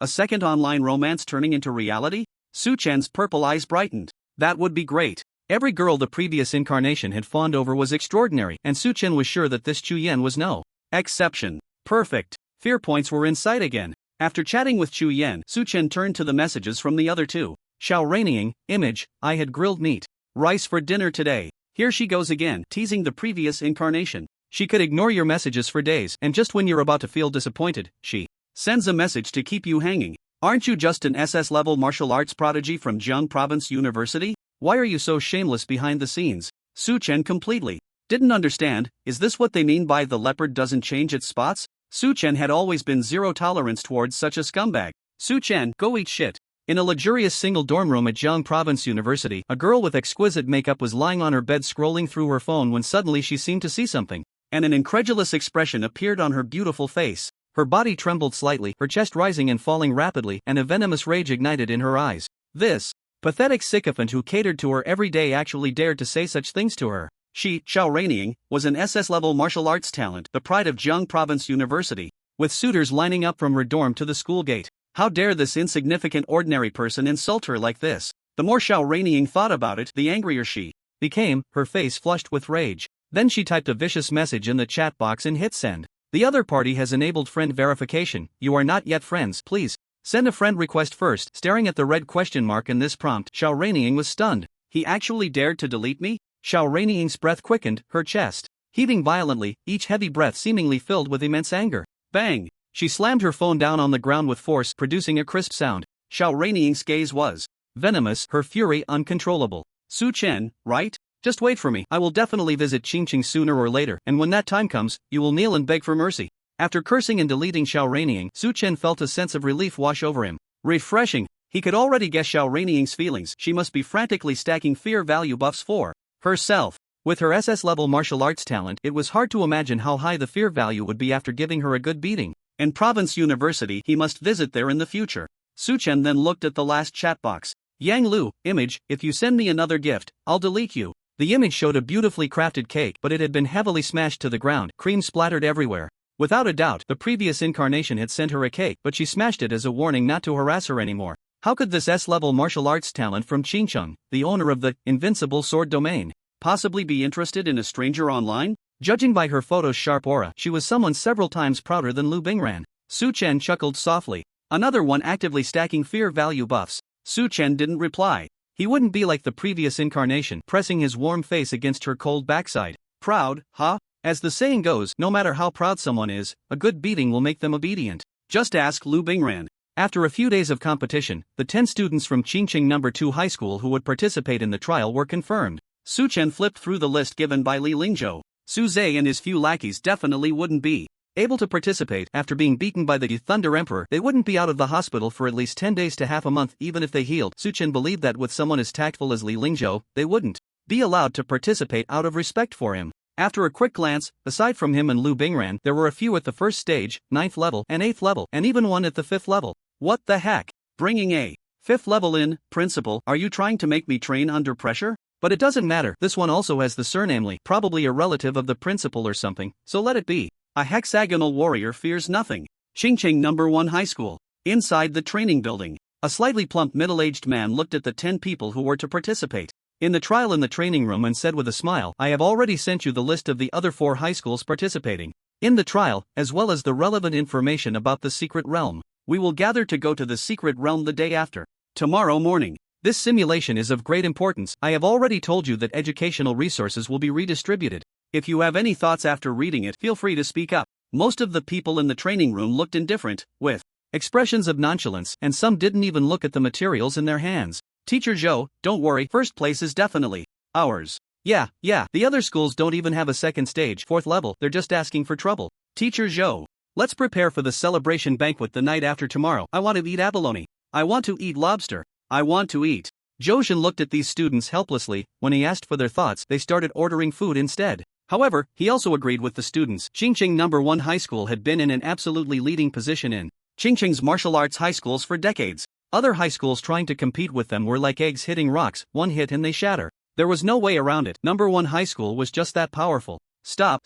A second online romance turning into reality? Su Chen's purple eyes brightened. That would be great. Every girl the previous incarnation had fawned over was extraordinary, and Su Chen was sure that this Chu Yan was no exception. Perfect. Fear points were in sight again. After chatting with Chu Yan, Su Chen turned to the messages from the other 2. Xiao Raining, image, I had grilled meat. Rice for dinner today. Here she goes again, teasing the previous incarnation. She could ignore your messages for days, and just when you're about to feel disappointed, she sends a message to keep you hanging. Aren't you just an SS-level martial arts prodigy from Jiang Province University? Why are you so shameless behind the scenes? Su Chen completely didn't understand. Is this what they mean by the leopard doesn't change its spots? Su Chen had always been zero tolerance towards such a scumbag. Su Chen, go eat shit. In a luxurious single dorm room at Jiang Province University, a girl with exquisite makeup was lying on her bed scrolling through her phone when suddenly she seemed to see something, and an incredulous expression appeared on her beautiful face. Her body trembled slightly, her chest rising and falling rapidly, and a venomous rage ignited in her eyes. This pathetic sycophant who catered to her every day actually dared to say such things to her. She, Xiao Reining, was an SS-level martial arts talent, the pride of Jiang Province University, with suitors lining up from her dorm to the school gate. How dare this insignificant ordinary person insult her like this? The more Xiao Reining thought about it, the angrier she became, her face flushed with rage. Then she typed a vicious message in the chat box and hit send. The other party has enabled friend verification. You are not yet friends. Please send a friend request first. Staring at the red question mark in this prompt, Xiao Reining was stunned. He actually dared to delete me? Xiao Reining's breath quickened, her chest heaving violently, each heavy breath seemingly filled with immense anger. Bang! She slammed her phone down on the ground with force, producing a crisp sound. Xiao Reining's gaze was venomous, her fury uncontrollable. Su Chen, right? Just wait for me. I will definitely visit Qingqing sooner or later, and when that time comes, you will kneel and beg for mercy. After cursing and deleting Xiao Reining, Su Chen felt a sense of relief wash over him. Refreshing. He could already guess Xiao Reining's feelings. She must be frantically stacking fear value buffs for herself. With her SS-level martial arts talent, it was hard to imagine how high the fear value would be after giving her a good beating. In Province University, he must visit there in the future. Su Chen then looked at the last chat box. Yang Lu, image, if you send me another gift, I'll delete you. The image showed a beautifully crafted cake, but it had been heavily smashed to the ground, cream splattered everywhere. Without a doubt, the previous incarnation had sent her a cake, but she smashed it as a warning not to harass her anymore. How could this S-level martial arts talent from Qingcheng, the owner of the invincible sword domain, possibly be interested in a stranger online? Judging by her photo's sharp aura, she was someone several times prouder than Lu Bingran. Su Chen chuckled softly. Another one actively stacking fear value buffs. Su Chen didn't reply. He wouldn't be like the previous incarnation, pressing his warm face against her cold backside. Proud, huh? As the saying goes, no matter how proud someone is, a good beating will make them obedient. Just ask Lu Bingran. After a few days of competition, the 10 students from Qingqing No. 2 High School who would participate in the trial were confirmed. Su Chen flipped through the list given by Li Lingzhou. Su Zhe and his few lackeys definitely wouldn't be able to participate. After being beaten by the Thunder Emperor, they wouldn't be out of the hospital for at least 10 days to half a month even if they healed. Su Chen believed that with someone as tactful as Li Lingzhou, they wouldn't be allowed to participate out of respect for him. After a quick glance, aside from him and Lu Bingran, there were a few at the first stage, 9th level, and 8th level, and even one at the 5th level. What the heck? Bringing a 5th level in, principal, are you trying to make me train under pressure? But it doesn't matter, this one also has the surname Li, probably a relative of the principal or something, so let it be. A hexagonal warrior fears nothing. Qingqing No. 1 High School. Inside the training building, a slightly plump middle-aged man looked at the 10 people who were to participate in the trial in the training room and said with a smile, I have already sent you the list of the other 4 high schools participating in the trial, as well as the relevant information about the secret realm. We will gather to go to the secret realm the day after. Tomorrow morning. This simulation is of great importance. I have already told you that educational resources will be redistributed. If you have any thoughts after reading it, feel free to speak up. Most of the people in the training room looked indifferent, with expressions of nonchalance, and some didn't even look at the materials in their hands. Teacher Zhou, don't worry, first place is definitely ours. Yeah, the other schools don't even have a second stage, 4th level, they're just asking for trouble. Teacher Zhou, let's prepare for the celebration banquet the night after tomorrow. I want to eat abalone. I want to eat lobster. I want to eat. Zhou looked at these students helplessly. When he asked for their thoughts, they started ordering food instead. However, he also agreed with the students. Qingqing No. 1 High School had been in an absolutely leading position in Qingqing's martial arts high schools for decades. Other high schools trying to compete with them were like eggs hitting rocks, one hit and they shatter. There was no way around it. No. 1 High School was just that powerful. Stop.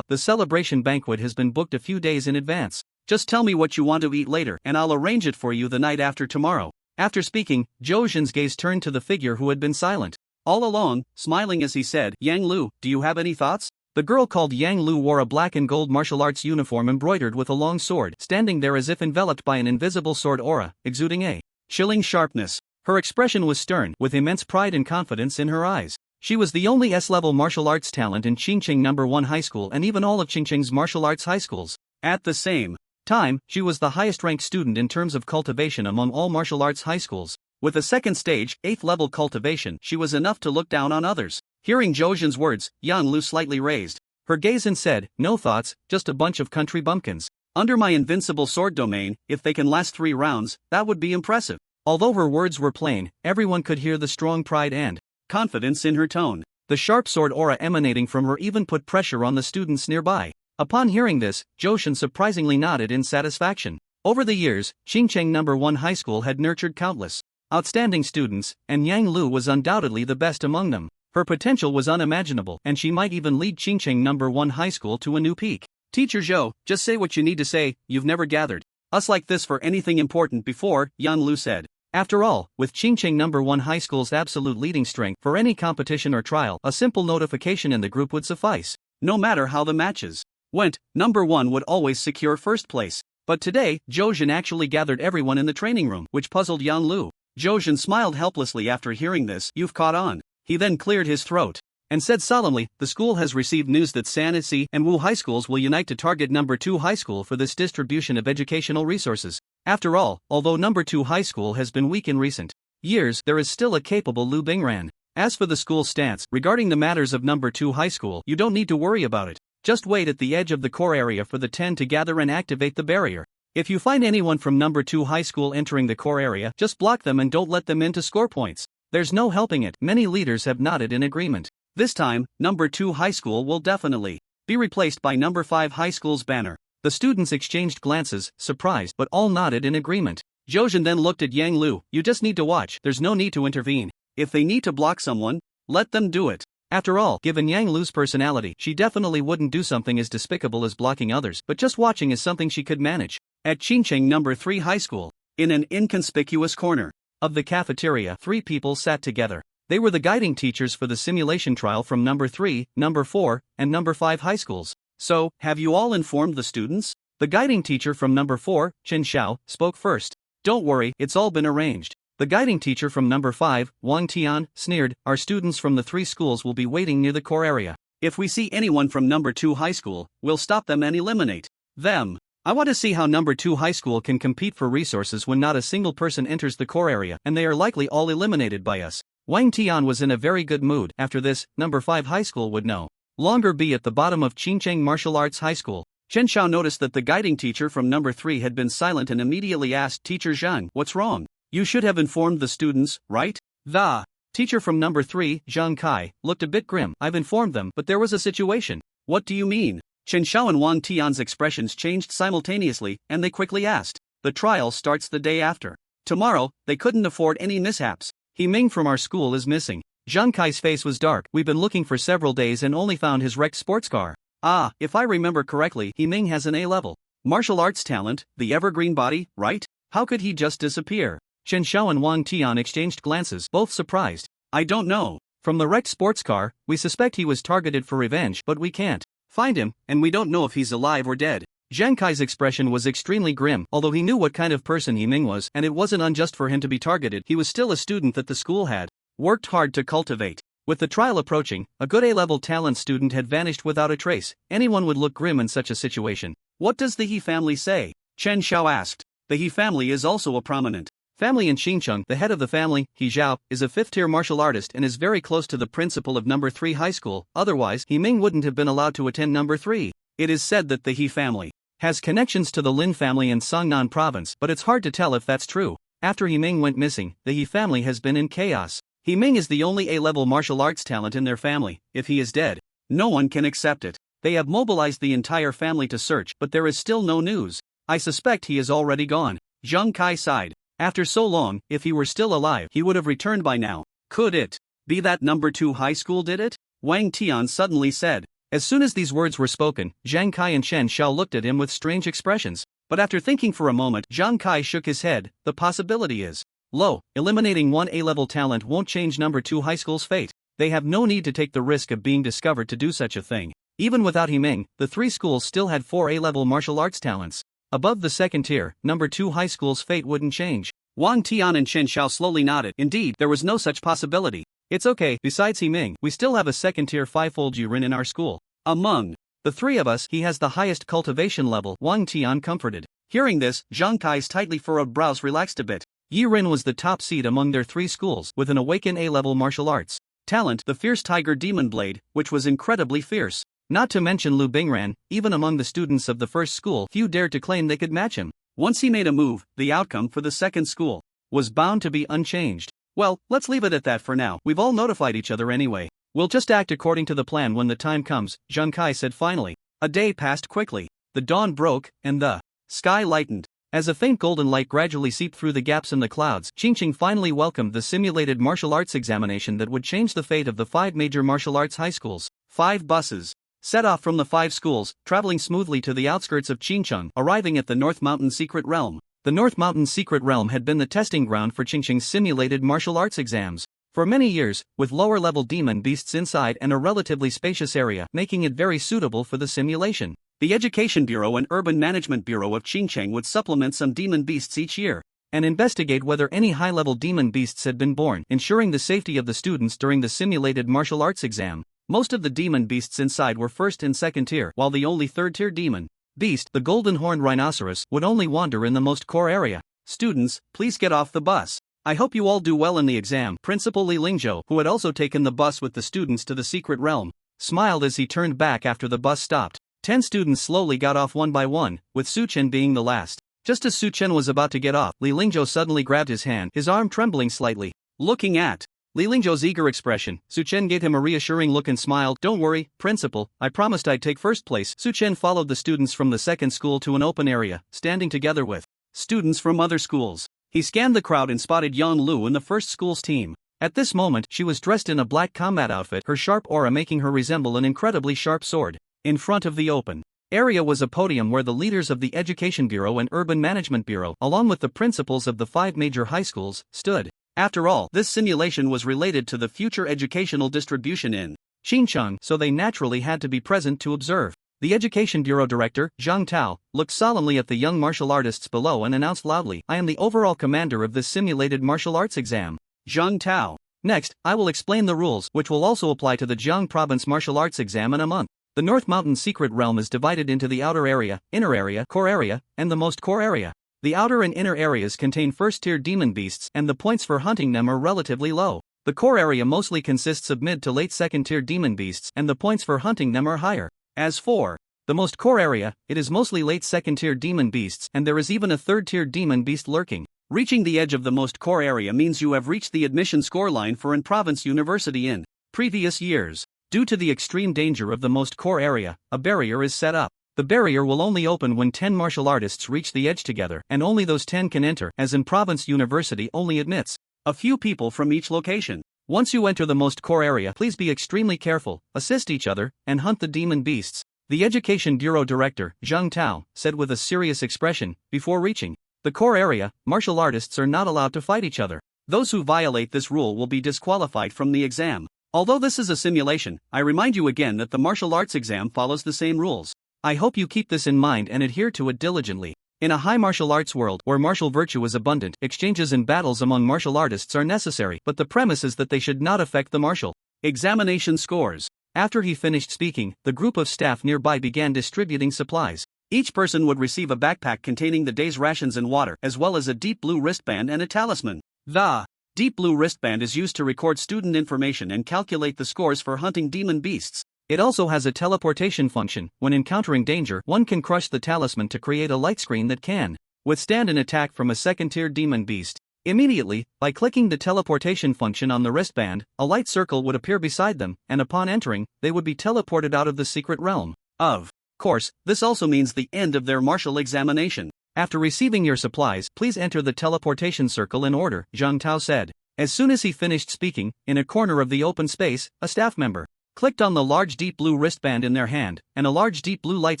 The celebration banquet has been booked a few days in advance. Just tell me what you want to eat later, and I'll arrange it for you the night after tomorrow. After speaking, Zhou Xin's gaze turned to the figure who had been silent all along, smiling as he said, Yang Lu, do you have any thoughts? The girl called Yang Lu wore a black and gold martial arts uniform embroidered with a long sword, standing there as if enveloped by an invisible sword aura, exuding a chilling sharpness. Her expression was stern, with immense pride and confidence in her eyes. She was the only S-level martial arts talent in Qingcheng No. 1 High School and even all of Qingcheng's martial arts high schools. At the same time, she was the highest-ranked student in terms of cultivation among all martial arts high schools. With a second stage, 8th-level cultivation, she was enough to look down on others. Hearing Zhou Zhen's words, Yang Lu slightly raised her gaze and said, "No thoughts, just a bunch of country bumpkins. Under my invincible sword domain, if they can last 3 rounds, that would be impressive." Although her words were plain, everyone could hear the strong pride and confidence in her tone. The sharp sword aura emanating from her even put pressure on the students nearby. Upon hearing this, Zhou Zhen surprisingly nodded in satisfaction. Over the years, Qingcheng No. 1 High School had nurtured countless outstanding students, and Yang Lu was undoubtedly the best among them. Her potential was unimaginable, and she might even lead Qingcheng No. 1 High School to a new peak. "Teacher Zhou, just say what you need to say. You've never gathered us like this for anything important before," Yang Lu said. After all, with Qingcheng No. 1 High School's absolute leading strength for any competition or trial, a simple notification in the group would suffice. No matter how the matches went, No. 1 would always secure first place. But today, Zhou Zhen actually gathered everyone in the training room, which puzzled Yang Lu. Zhou Zhen smiled helplessly after hearing this. "You've caught on." He then cleared his throat and said solemnly, "The school has received news that San'etsi and Wu High Schools will unite to target No. 2 High School for this distribution of educational resources. After all, although No. 2 High School has been weak in recent years, there is still a capable Lu Bingran. As for the school's stance regarding the matters of No. 2 High School, you don't need to worry about it. Just wait at the edge of the core area for the 10 to gather and activate the barrier. If you find anyone from No. 2 High School entering the core area, just block them and don't let them in to score points. There's no helping it." Many leaders have nodded in agreement. This time, No. 2 High School will definitely be replaced by No. 5 High School's banner. The students exchanged glances, surprised, but all nodded in agreement. Zhou Zhen then looked at Yang Lu. "You just need to watch, there's no need to intervene. If they need to block someone, let them do it." After all, given Yang Lu's personality, she definitely wouldn't do something as despicable as blocking others, but just watching is something she could manage. At Qingcheng No. 3 High School, in an inconspicuous corner of the cafeteria, 3 people sat together. They were the guiding teachers for the simulation trial from No. 3, No. 4, and No. 5 high schools. "So, have you all informed the students?" The guiding teacher from No. 4, Chen Xiao, spoke first. "Don't worry, it's all been arranged." The guiding teacher from No. 5, Wang Tian, sneered, "Our students from the 3 schools will be waiting near the core area. If we see anyone from No. 2 High School, we'll stop them and eliminate them. I want to see how No. 2 High School can compete for resources when not a single person enters the core area and they are likely all eliminated by us." Wang Tian was in a very good mood. After this, No. 5 High School would no longer be at the bottom of Qingcheng Martial Arts High School. Chen Xiao noticed that the guiding teacher from No. 3 had been silent and immediately asked, "Teacher Zhang, what's wrong? You should have informed the students, right?" The teacher from No. 3, Zhang Kai, looked a bit grim. "I've informed them, but there was a situation." "What do you mean?" Chen Xiao and Wang Tian's expressions changed simultaneously, and they quickly asked. "The trial starts the day after tomorrow. They couldn't afford any mishaps. He Ming from our school is missing." Zhang Kai's face was dark. "We've been looking for several days and only found his wrecked sports car." "Ah, if I remember correctly, He Ming has an A-level martial arts talent, the evergreen body, right? How could he just disappear?" Chen Xiao and Wang Tian exchanged glances, both surprised. "I don't know. From the wrecked sports car, we suspect he was targeted for revenge, but we can't find him, and we don't know if he's alive or dead." Zhang Kai's expression was extremely grim. Although he knew what kind of person He Ming was, and it wasn't unjust for him to be targeted, he was still a student that the school had worked hard to cultivate. With the trial approaching, a good A-level talent student had vanished without a trace. Anyone would look grim in such a situation. "What does the He family say?" Chen Xiao asked. The He family is also a prominent family in Xincheng. The head of the family, He Zhao, is a 5th-tier martial artist and is very close to the principal of No. 3 High School. Otherwise, He Ming wouldn't have been allowed to attend No. 3. It is said that the He family has connections to the Lin family in Songnan province, but it's hard to tell if that's true. After He Ming went missing, the He family has been in chaos. He Ming is the only A-level martial arts talent in their family. If he is dead, no one can accept it. They have mobilized the entire family to search, but there is still no news. I suspect he is already gone. Zhang Kai sighed. After so long, if he were still alive, he would have returned by now. Could it be that No. 2 High School did it? Wang Tian suddenly said. As soon as these words were spoken, Zhang Kai and Chen Xiao looked at him with strange expressions. But after thinking for a moment, Zhang Kai shook his head. The possibility is low. Eliminating one A-level talent won't change No. 2 High School's fate. They have no need to take the risk of being discovered to do such a thing. Even without He Ming, the 3 schools still had 4 A-level martial arts talents. Above the second tier, No. 2 High School's fate wouldn't change. Wang Tian and Chen Xiao slowly nodded. Indeed, there was no such possibility. It's okay, besides Ming, we still have a second-tier five-fold Yurin in our school. Among the three of us, he has the highest cultivation level, Wang Tian comforted. Hearing this, Zhang Kai's tightly furrowed brows relaxed a bit. Yiren was the top seed among their three schools, with an awakened A-level martial arts talent, the fierce tiger demon blade, which was incredibly fierce. Not to mention Lu Bingran, even among the students of the first school, few dared to claim they could match him. Once he made a move, the outcome for the second school was bound to be unchanged. Well, let's leave it at that for now. We've all notified each other anyway. We'll just act according to the plan when the time comes, Zhang Kai said finally. A day passed quickly. The dawn broke, and the sky lightened. As a faint golden light gradually seeped through the gaps in the clouds, Qingqing finally welcomed the simulated martial arts examination that would change the fate of the 5 major martial arts high schools. 5 buses set off from the 5 schools, traveling smoothly to the outskirts of Qingcheng, arriving at the North Mountain Secret Realm. The North Mountain Secret Realm had been the testing ground for Qingqing's simulated martial arts exams. For many years, with lower-level demon beasts inside and a relatively spacious area, making it very suitable for the simulation. The Education Bureau and Urban Management Bureau of Qingcheng would supplement some demon beasts each year and investigate whether any high-level demon beasts had been born, ensuring the safety of the students during the simulated martial arts exam. Most of the demon beasts inside were first and second tier, while the only third-tier demon beast, the golden horned rhinoceros, would only wander in the most core area. Students, please get off the bus. I hope you all do well in the exam. Principal Li Lingzhou, who had also taken the bus with the students to the secret realm, smiled as he turned back after the bus stopped. 10 students slowly got off one by one, with Su Chen being the last. Just as Su Chen was about to get off, Li Lingzhou suddenly grabbed his hand, his arm trembling slightly. Looking at Li Lingzhou's eager expression, Su Chen gave him a reassuring look and smiled. Don't worry, Principal, I promised I'd take first place. Su Chen followed the students from the second school to an open area, standing together with students from other schools. He scanned the crowd and spotted Yang Lu in the first school's team. At this moment, she was dressed in a black combat outfit, her sharp aura making her resemble an incredibly sharp sword. In front of the open area was a podium where the leaders of the Education Bureau and Urban Management Bureau, along with the principals of the 5 major high schools, stood. After all, this simulation was related to the future educational distribution in Qingcheng, so they naturally had to be present to observe. The Education Bureau Director, Zhang Tao, looked solemnly at the young martial artists below and announced loudly, I am the overall commander of this simulated martial arts exam. Zhang Tao. Next, I will explain the rules, which will also apply to the Jiang Province martial arts exam in a month. The North Mountain Secret Realm is divided into the outer area, inner area, core area, and the most core area. The outer and inner areas contain first-tier demon beasts, and the points for hunting them are relatively low. The core area mostly consists of mid to late second-tier demon beasts, and the points for hunting them are higher. As for the most core area, it is mostly late second-tier demon beasts, and there is even a third-tier demon beast lurking. Reaching the edge of the most core area means you have reached the admission scoreline for an province university in previous years. Due to the extreme danger of the most core area, a barrier is set up. The barrier will only open when 10 martial artists reach the edge together, and only those 10 can enter, as in province university only admits a few people from each location. Once you enter the most core area, please be extremely careful, assist each other, and hunt the demon beasts. The Education Bureau Director, Zhang Tao, said with a serious expression. Before reaching the core area, martial artists are not allowed to fight each other. Those who violate this rule will be disqualified from the exam. Although this is a simulation, I remind you again that the martial arts exam follows the same rules. I hope you keep this in mind and adhere to it diligently. In a high martial arts world where martial virtue is abundant, exchanges and battles among martial artists are necessary, but the premise is that they should not affect the martial examination scores. After he finished speaking, the group of staff nearby began distributing supplies. Each person would receive a backpack containing the day's rations and water, as well as a deep blue wristband and a talisman. The deep blue wristband is used to record student information and calculate the scores for hunting demon beasts. It also has a teleportation function. When encountering danger, one can crush the talisman to create a light screen that can withstand an attack from a second-tier demon beast. Immediately, by clicking the teleportation function on the wristband, a light circle would appear beside them, and upon entering, they would be teleported out of the secret realm. Of course, this also means the end of their martial examination. After receiving your supplies, please enter the teleportation circle in order, Zhang Tao said. As soon as he finished speaking, in a corner of the open space, a staff member clicked on the large deep blue wristband in their hand, and a large deep blue light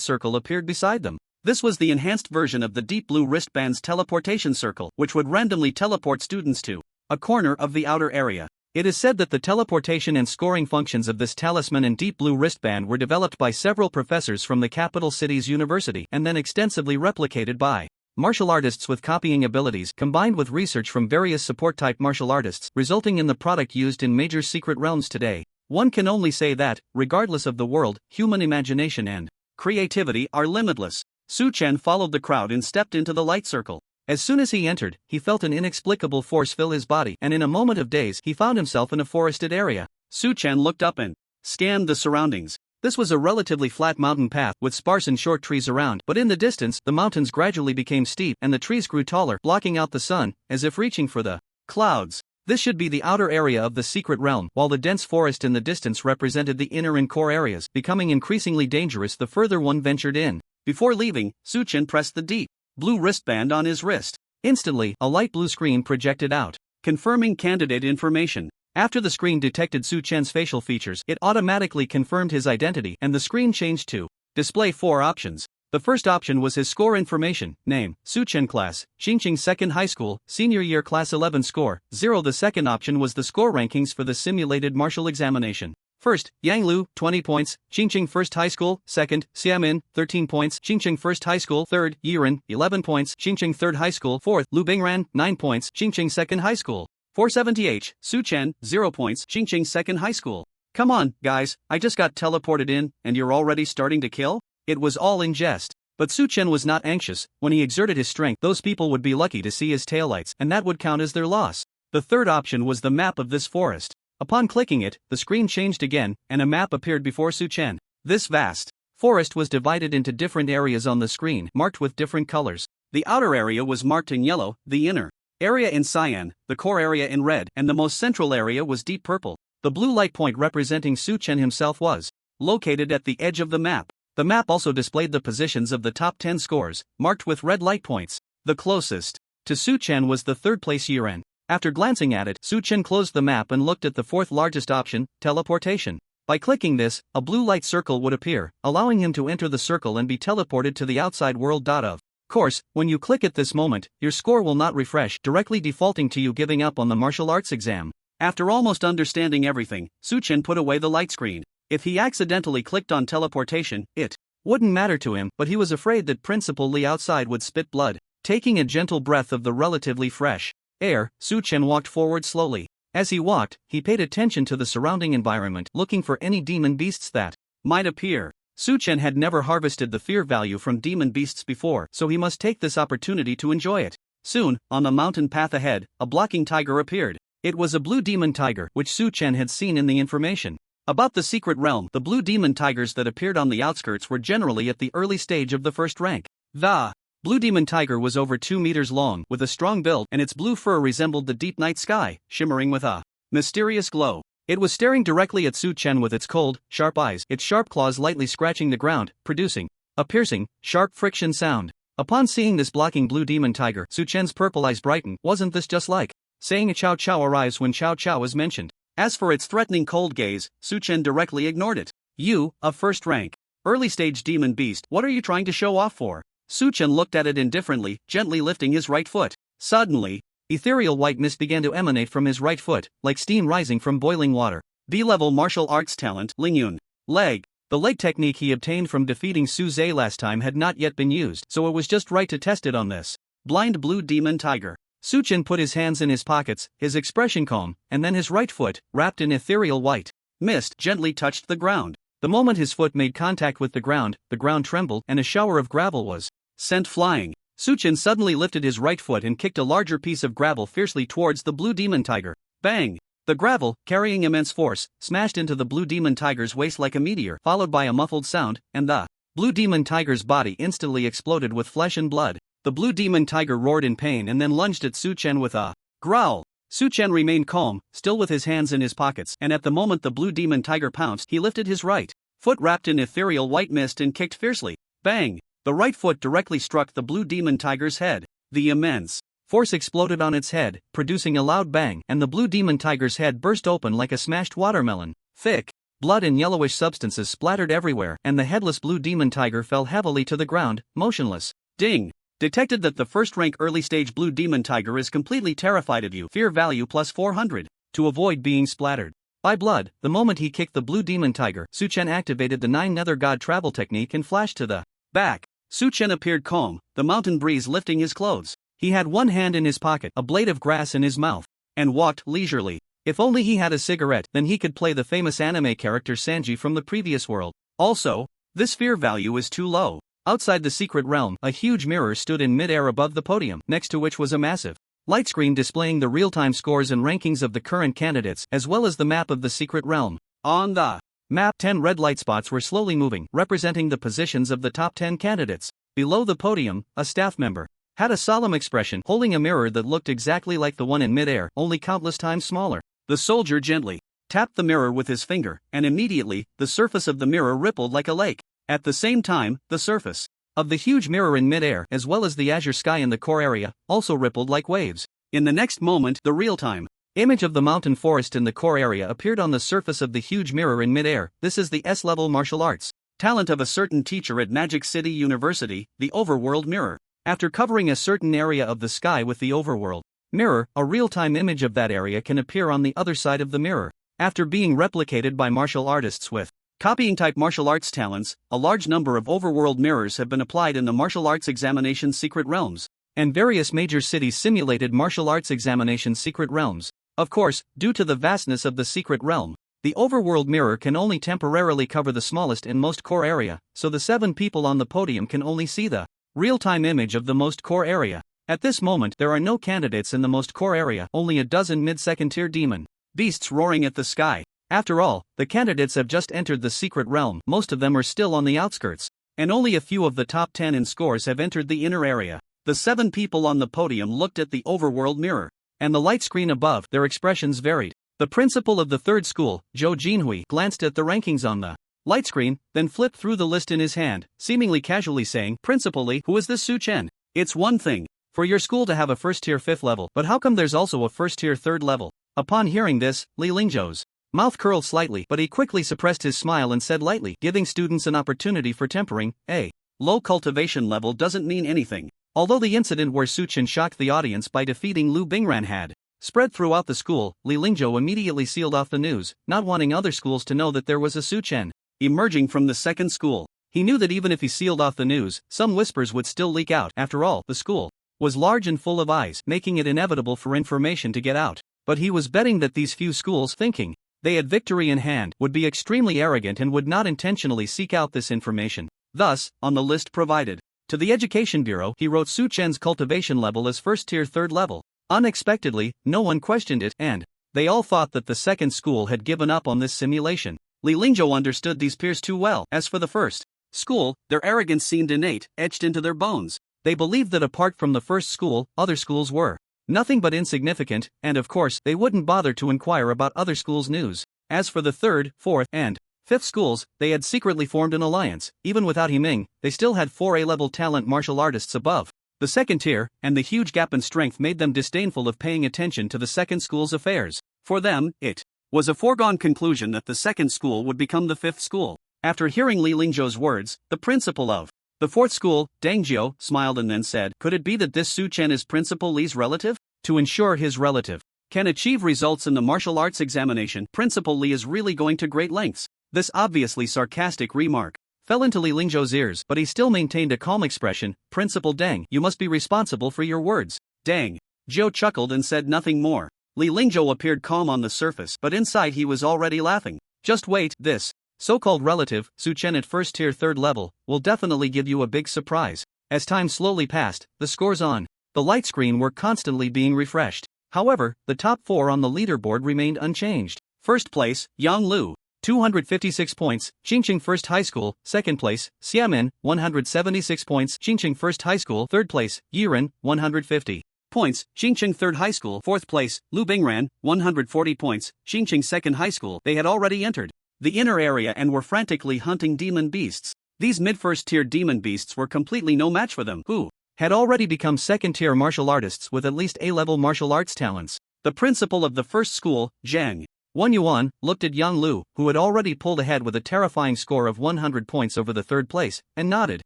circle appeared beside them. This was the enhanced version of the deep blue wristband's teleportation circle, which would randomly teleport students to a corner of the outer area. It is said that the teleportation and scoring functions of this talisman and deep blue wristband were developed by several professors from the capital city's university and then extensively replicated by martial artists with copying abilities combined with research from various support-type martial artists, resulting in the product used in major secret realms today. One can only say that, regardless of the world, human imagination and creativity are limitless. Su Chen followed the crowd and stepped into the light circle. As soon as he entered, he felt an inexplicable force fill his body, and in a moment of daze, he found himself in a forested area. Su Chen looked up and scanned the surroundings. This was a relatively flat mountain path with sparse and short trees around, but in the distance, the mountains gradually became steep and the trees grew taller, blocking out the sun, as if reaching for the clouds. This should be the outer area of the secret realm, while the dense forest in the distance represented the inner and core areas, becoming increasingly dangerous the further one ventured in. Before leaving, Su Chen pressed the deep blue wristband on his wrist. Instantly, a light blue screen projected out, confirming candidate information. After the screen detected Su Chen's facial features, it automatically confirmed his identity, and the screen changed to display 4 options. The first option was his score information: name, Su Chen class, Xingqing Second High School, senior year class 11 score, 0. The second option was the score rankings for the simulated martial examination. First, Yang Lu, 20 points, Xingqing First High School. Second, Xiamin, 13 points, Xingqing First High School. Third, Yiren, 11 points, Xingqing Third High School. Fourth, Lu Bingran, 9 points, Xingqing Second High School. 470H, Su Chen, 0 points, Xingqing Second High School. Come on, guys, I just got teleported in, and you're already starting to kill? It was all in jest. But Su Chen was not anxious. When he exerted his strength, those people would be lucky to see his taillights, and that would count as their loss. The third option was the map of this forest. Upon clicking it, the screen changed again, and a map appeared before Su Chen. This vast forest was divided into different areas on the screen, marked with different colors. The outer area was marked in yellow, the inner area in cyan, the core area in red, and the most central area was deep purple. The blue light point representing Su Chen himself was located at the edge of the map. The map also displayed the positions of the top 10 scores, marked with red light points. The closest to Su Chen was the third place Yiren. After glancing at it, Su Chen closed the map and looked at the fourth largest option, teleportation. By clicking this, a blue light circle would appear, allowing him to enter the circle and be teleported to the outside world. Of course, when you click at this moment, your score will not refresh, directly defaulting to you giving up on the martial arts exam. After almost understanding everything, Su Chen put away the light screen. If he accidentally clicked on teleportation, it wouldn't matter to him, but he was afraid that Principal Li outside would spit blood. Taking a gentle breath of the relatively fresh air, Su Chen walked forward slowly. As he walked, he paid attention to the surrounding environment, looking for any demon beasts that might appear. Su Chen had never harvested the fear value from demon beasts before, so he must take this opportunity to enjoy it. Soon, on the mountain path ahead, a blocking tiger appeared. It was a blue demon tiger, which Su Chen had seen in the information about the secret realm. The blue demon tigers that appeared on the outskirts were generally at the early stage of the first rank. The blue demon tiger was over 2 meters long, with a strong build, and its blue fur resembled the deep night sky, shimmering with a mysterious glow. It was staring directly at Su Chen with its cold, sharp eyes, its sharp claws lightly scratching the ground, producing a piercing, sharp friction sound. Upon seeing this blocking blue demon tiger, Su Chen's purple eyes brightened. Wasn't this just like saying a Chow Chow arrives when Chow Chow is mentioned? As for its threatening cold gaze, Su Chen directly ignored it. You, a first rank early stage demon beast, what are you trying to show off for? Su Chen looked at it indifferently, gently lifting his right foot. Suddenly, ethereal white mist began to emanate from his right foot, like steam rising from boiling water. B-level martial arts talent, Lingyun. Leg. The leg technique he obtained from defeating Su Zhe last time had not yet been used, so it was just right to test it on this blind blue demon tiger. Su Chen put his hands in his pockets, his expression calm, and then his right foot, wrapped in ethereal white mist, gently touched the ground. The moment his foot made contact with the ground trembled, and a shower of gravel was sent flying. Su Chen suddenly lifted his right foot and kicked a larger piece of gravel fiercely towards the blue demon tiger. Bang! The gravel, carrying immense force, smashed into the blue demon tiger's waist like a meteor, followed by a muffled sound, and the blue demon tiger's body instantly exploded with flesh and blood. The blue demon tiger roared in pain and then lunged at Su Chen with a growl. Su Chen remained calm, still with his hands in his pockets, and at the moment the blue demon tiger pounced, he lifted his right foot wrapped in ethereal white mist and kicked fiercely. Bang! The right foot directly struck the blue demon tiger's head. The immense force exploded on its head, producing a loud bang, and the blue demon tiger's head burst open like a smashed watermelon. Thick blood and yellowish substances splattered everywhere, and the headless blue demon tiger fell heavily to the ground, motionless. Ding! Detected that the first rank early stage blue demon tiger is completely terrified of you. Fear value plus 400. To avoid being splattered by blood, the moment he kicked the blue demon tiger, Su Chen activated the 9 Nether God travel technique and flashed to the back. Su Chen appeared calm, the mountain breeze lifting his clothes. He had one hand in his pocket, a blade of grass in his mouth, and walked leisurely. If only he had a cigarette, then he could play the famous anime character Sanji from the previous world. Also, this fear value is too low. Outside the secret realm, a huge mirror stood in mid-air above the podium, next to which was a massive light screen displaying the real-time scores and rankings of the current candidates, as well as the map of the secret realm. On the map, 10 red light spots were slowly moving, representing the positions of the top 10 candidates. Below the podium, a staff member had a solemn expression, holding a mirror that looked exactly like the one in mid-air, only countless times smaller. The soldier gently tapped the mirror with his finger, and immediately, the surface of the mirror rippled like a lake. At the same time, the surface of the huge mirror in mid-air, as well as the azure sky in the core area, also rippled like waves. In the next moment, the real-time image of the mountain forest in the core area appeared on the surface of the huge mirror in mid-air. This is the S-level martial arts talent of a certain teacher at Magic City University, the overworld mirror. After covering a certain area of the sky with the overworld mirror, a real-time image of that area can appear on the other side of the mirror. After being replicated by martial artists with copying type martial arts talents, a large number of overworld mirrors have been applied in the martial arts examination secret realms, and various major cities simulated martial arts examination secret realms. Of course, due to the vastness of the secret realm, the overworld mirror can only temporarily cover the smallest and most core area, so the 7 people on the podium can only see the real-time image of the most core area. At this moment, there are no candidates in the most core area, only a dozen mid-second tier demon beasts roaring at the sky. After all, the candidates have just entered the secret realm, most of them are still on the outskirts, and only a few of the top 10 in scores have entered the inner area. The 7 people on the podium looked at the overworld mirror and the light screen above. Their expressions varied. The principal of the third school, Zhou Jinhui, glanced at the rankings on the light screen, then flipped through the list in his hand, seemingly casually saying, "Principal Lee, who is this Su Chen? It's one thing for your school to have a first-tier 5th level, but how come there's also a first-tier 3rd level?" Upon hearing this, Li Lingzhou's mouth curled slightly, but he quickly suppressed his smile and said lightly, "Giving students an opportunity for tempering a low cultivation level doesn't mean anything." Although the incident where Su Chen shocked the audience by defeating Lu Bingran had spread throughout the school, Li Lingzhou immediately sealed off the news, not wanting other schools to know that there was a Su Chen emerging from the second school. He knew that even if he sealed off the news, some whispers would still leak out. After all, the school was large and full of eyes, making it inevitable for information to get out. But he was betting that these few schools, thinking they had victory in hand, would be extremely arrogant and would not intentionally seek out this information. Thus, on the list provided to the Education Bureau, he wrote Su Chen's cultivation level as first-tier 3rd level. Unexpectedly, no one questioned it, and they all thought that the second school had given up on this simulation. Li Lingzhou understood these peers too well. As for the first school, their arrogance seemed innate, etched into their bones. They believed that apart from the first school, other schools were nothing but insignificant, and of course, they wouldn't bother to inquire about other schools' news. As for the 3rd, 4th, and 5th schools, they had secretly formed an alliance. Even without Himing, they still had 4 A-level talent martial artists above the second tier, and the huge gap in strength made them disdainful of paying attention to the second school's affairs. For them, it was a foregone conclusion that the second school would become the 5th school. After hearing Li Lingzhou's words, the principal of the 4th school, Deng Jiu, smiled and then said, "Could it be that this Su Chen is Principal Li's relative? To ensure his relative can achieve results in the martial arts examination, Principal Li is really going to great lengths." This obviously sarcastic remark fell into Li Lingzhou's ears, but he still maintained a calm expression. "Principal Deng, you must be responsible for your words." Deng Jiu chuckled and said nothing more. Li Lingzhou appeared calm on the surface, but inside he was already laughing. "Just wait, this so-called relative, Su Chen at first-tier 3rd level, will definitely give you a big surprise." As time slowly passed, the scores on the light screen were constantly being refreshed. However, the top 4 on the leaderboard remained unchanged. First place, Yang Lu, 256 points, Qingqing First High School. Second place, Xiamen, 176 points, Qingqing First High School. Third place, Yiren, 150 points, Qingqing Third High School. Fourth place, Lu Bingran, 140 points, Qingqing Second High School. They had already entered the inner area and were frantically hunting demon beasts. These mid-first tier demon beasts were completely no match for them, who had already become second-tier martial artists with at least A-level martial arts talents. The principal of the first school, Zhang Yuan, looked at Yang Lu, who had already pulled ahead with a terrifying score of 100 points over the third place, and nodded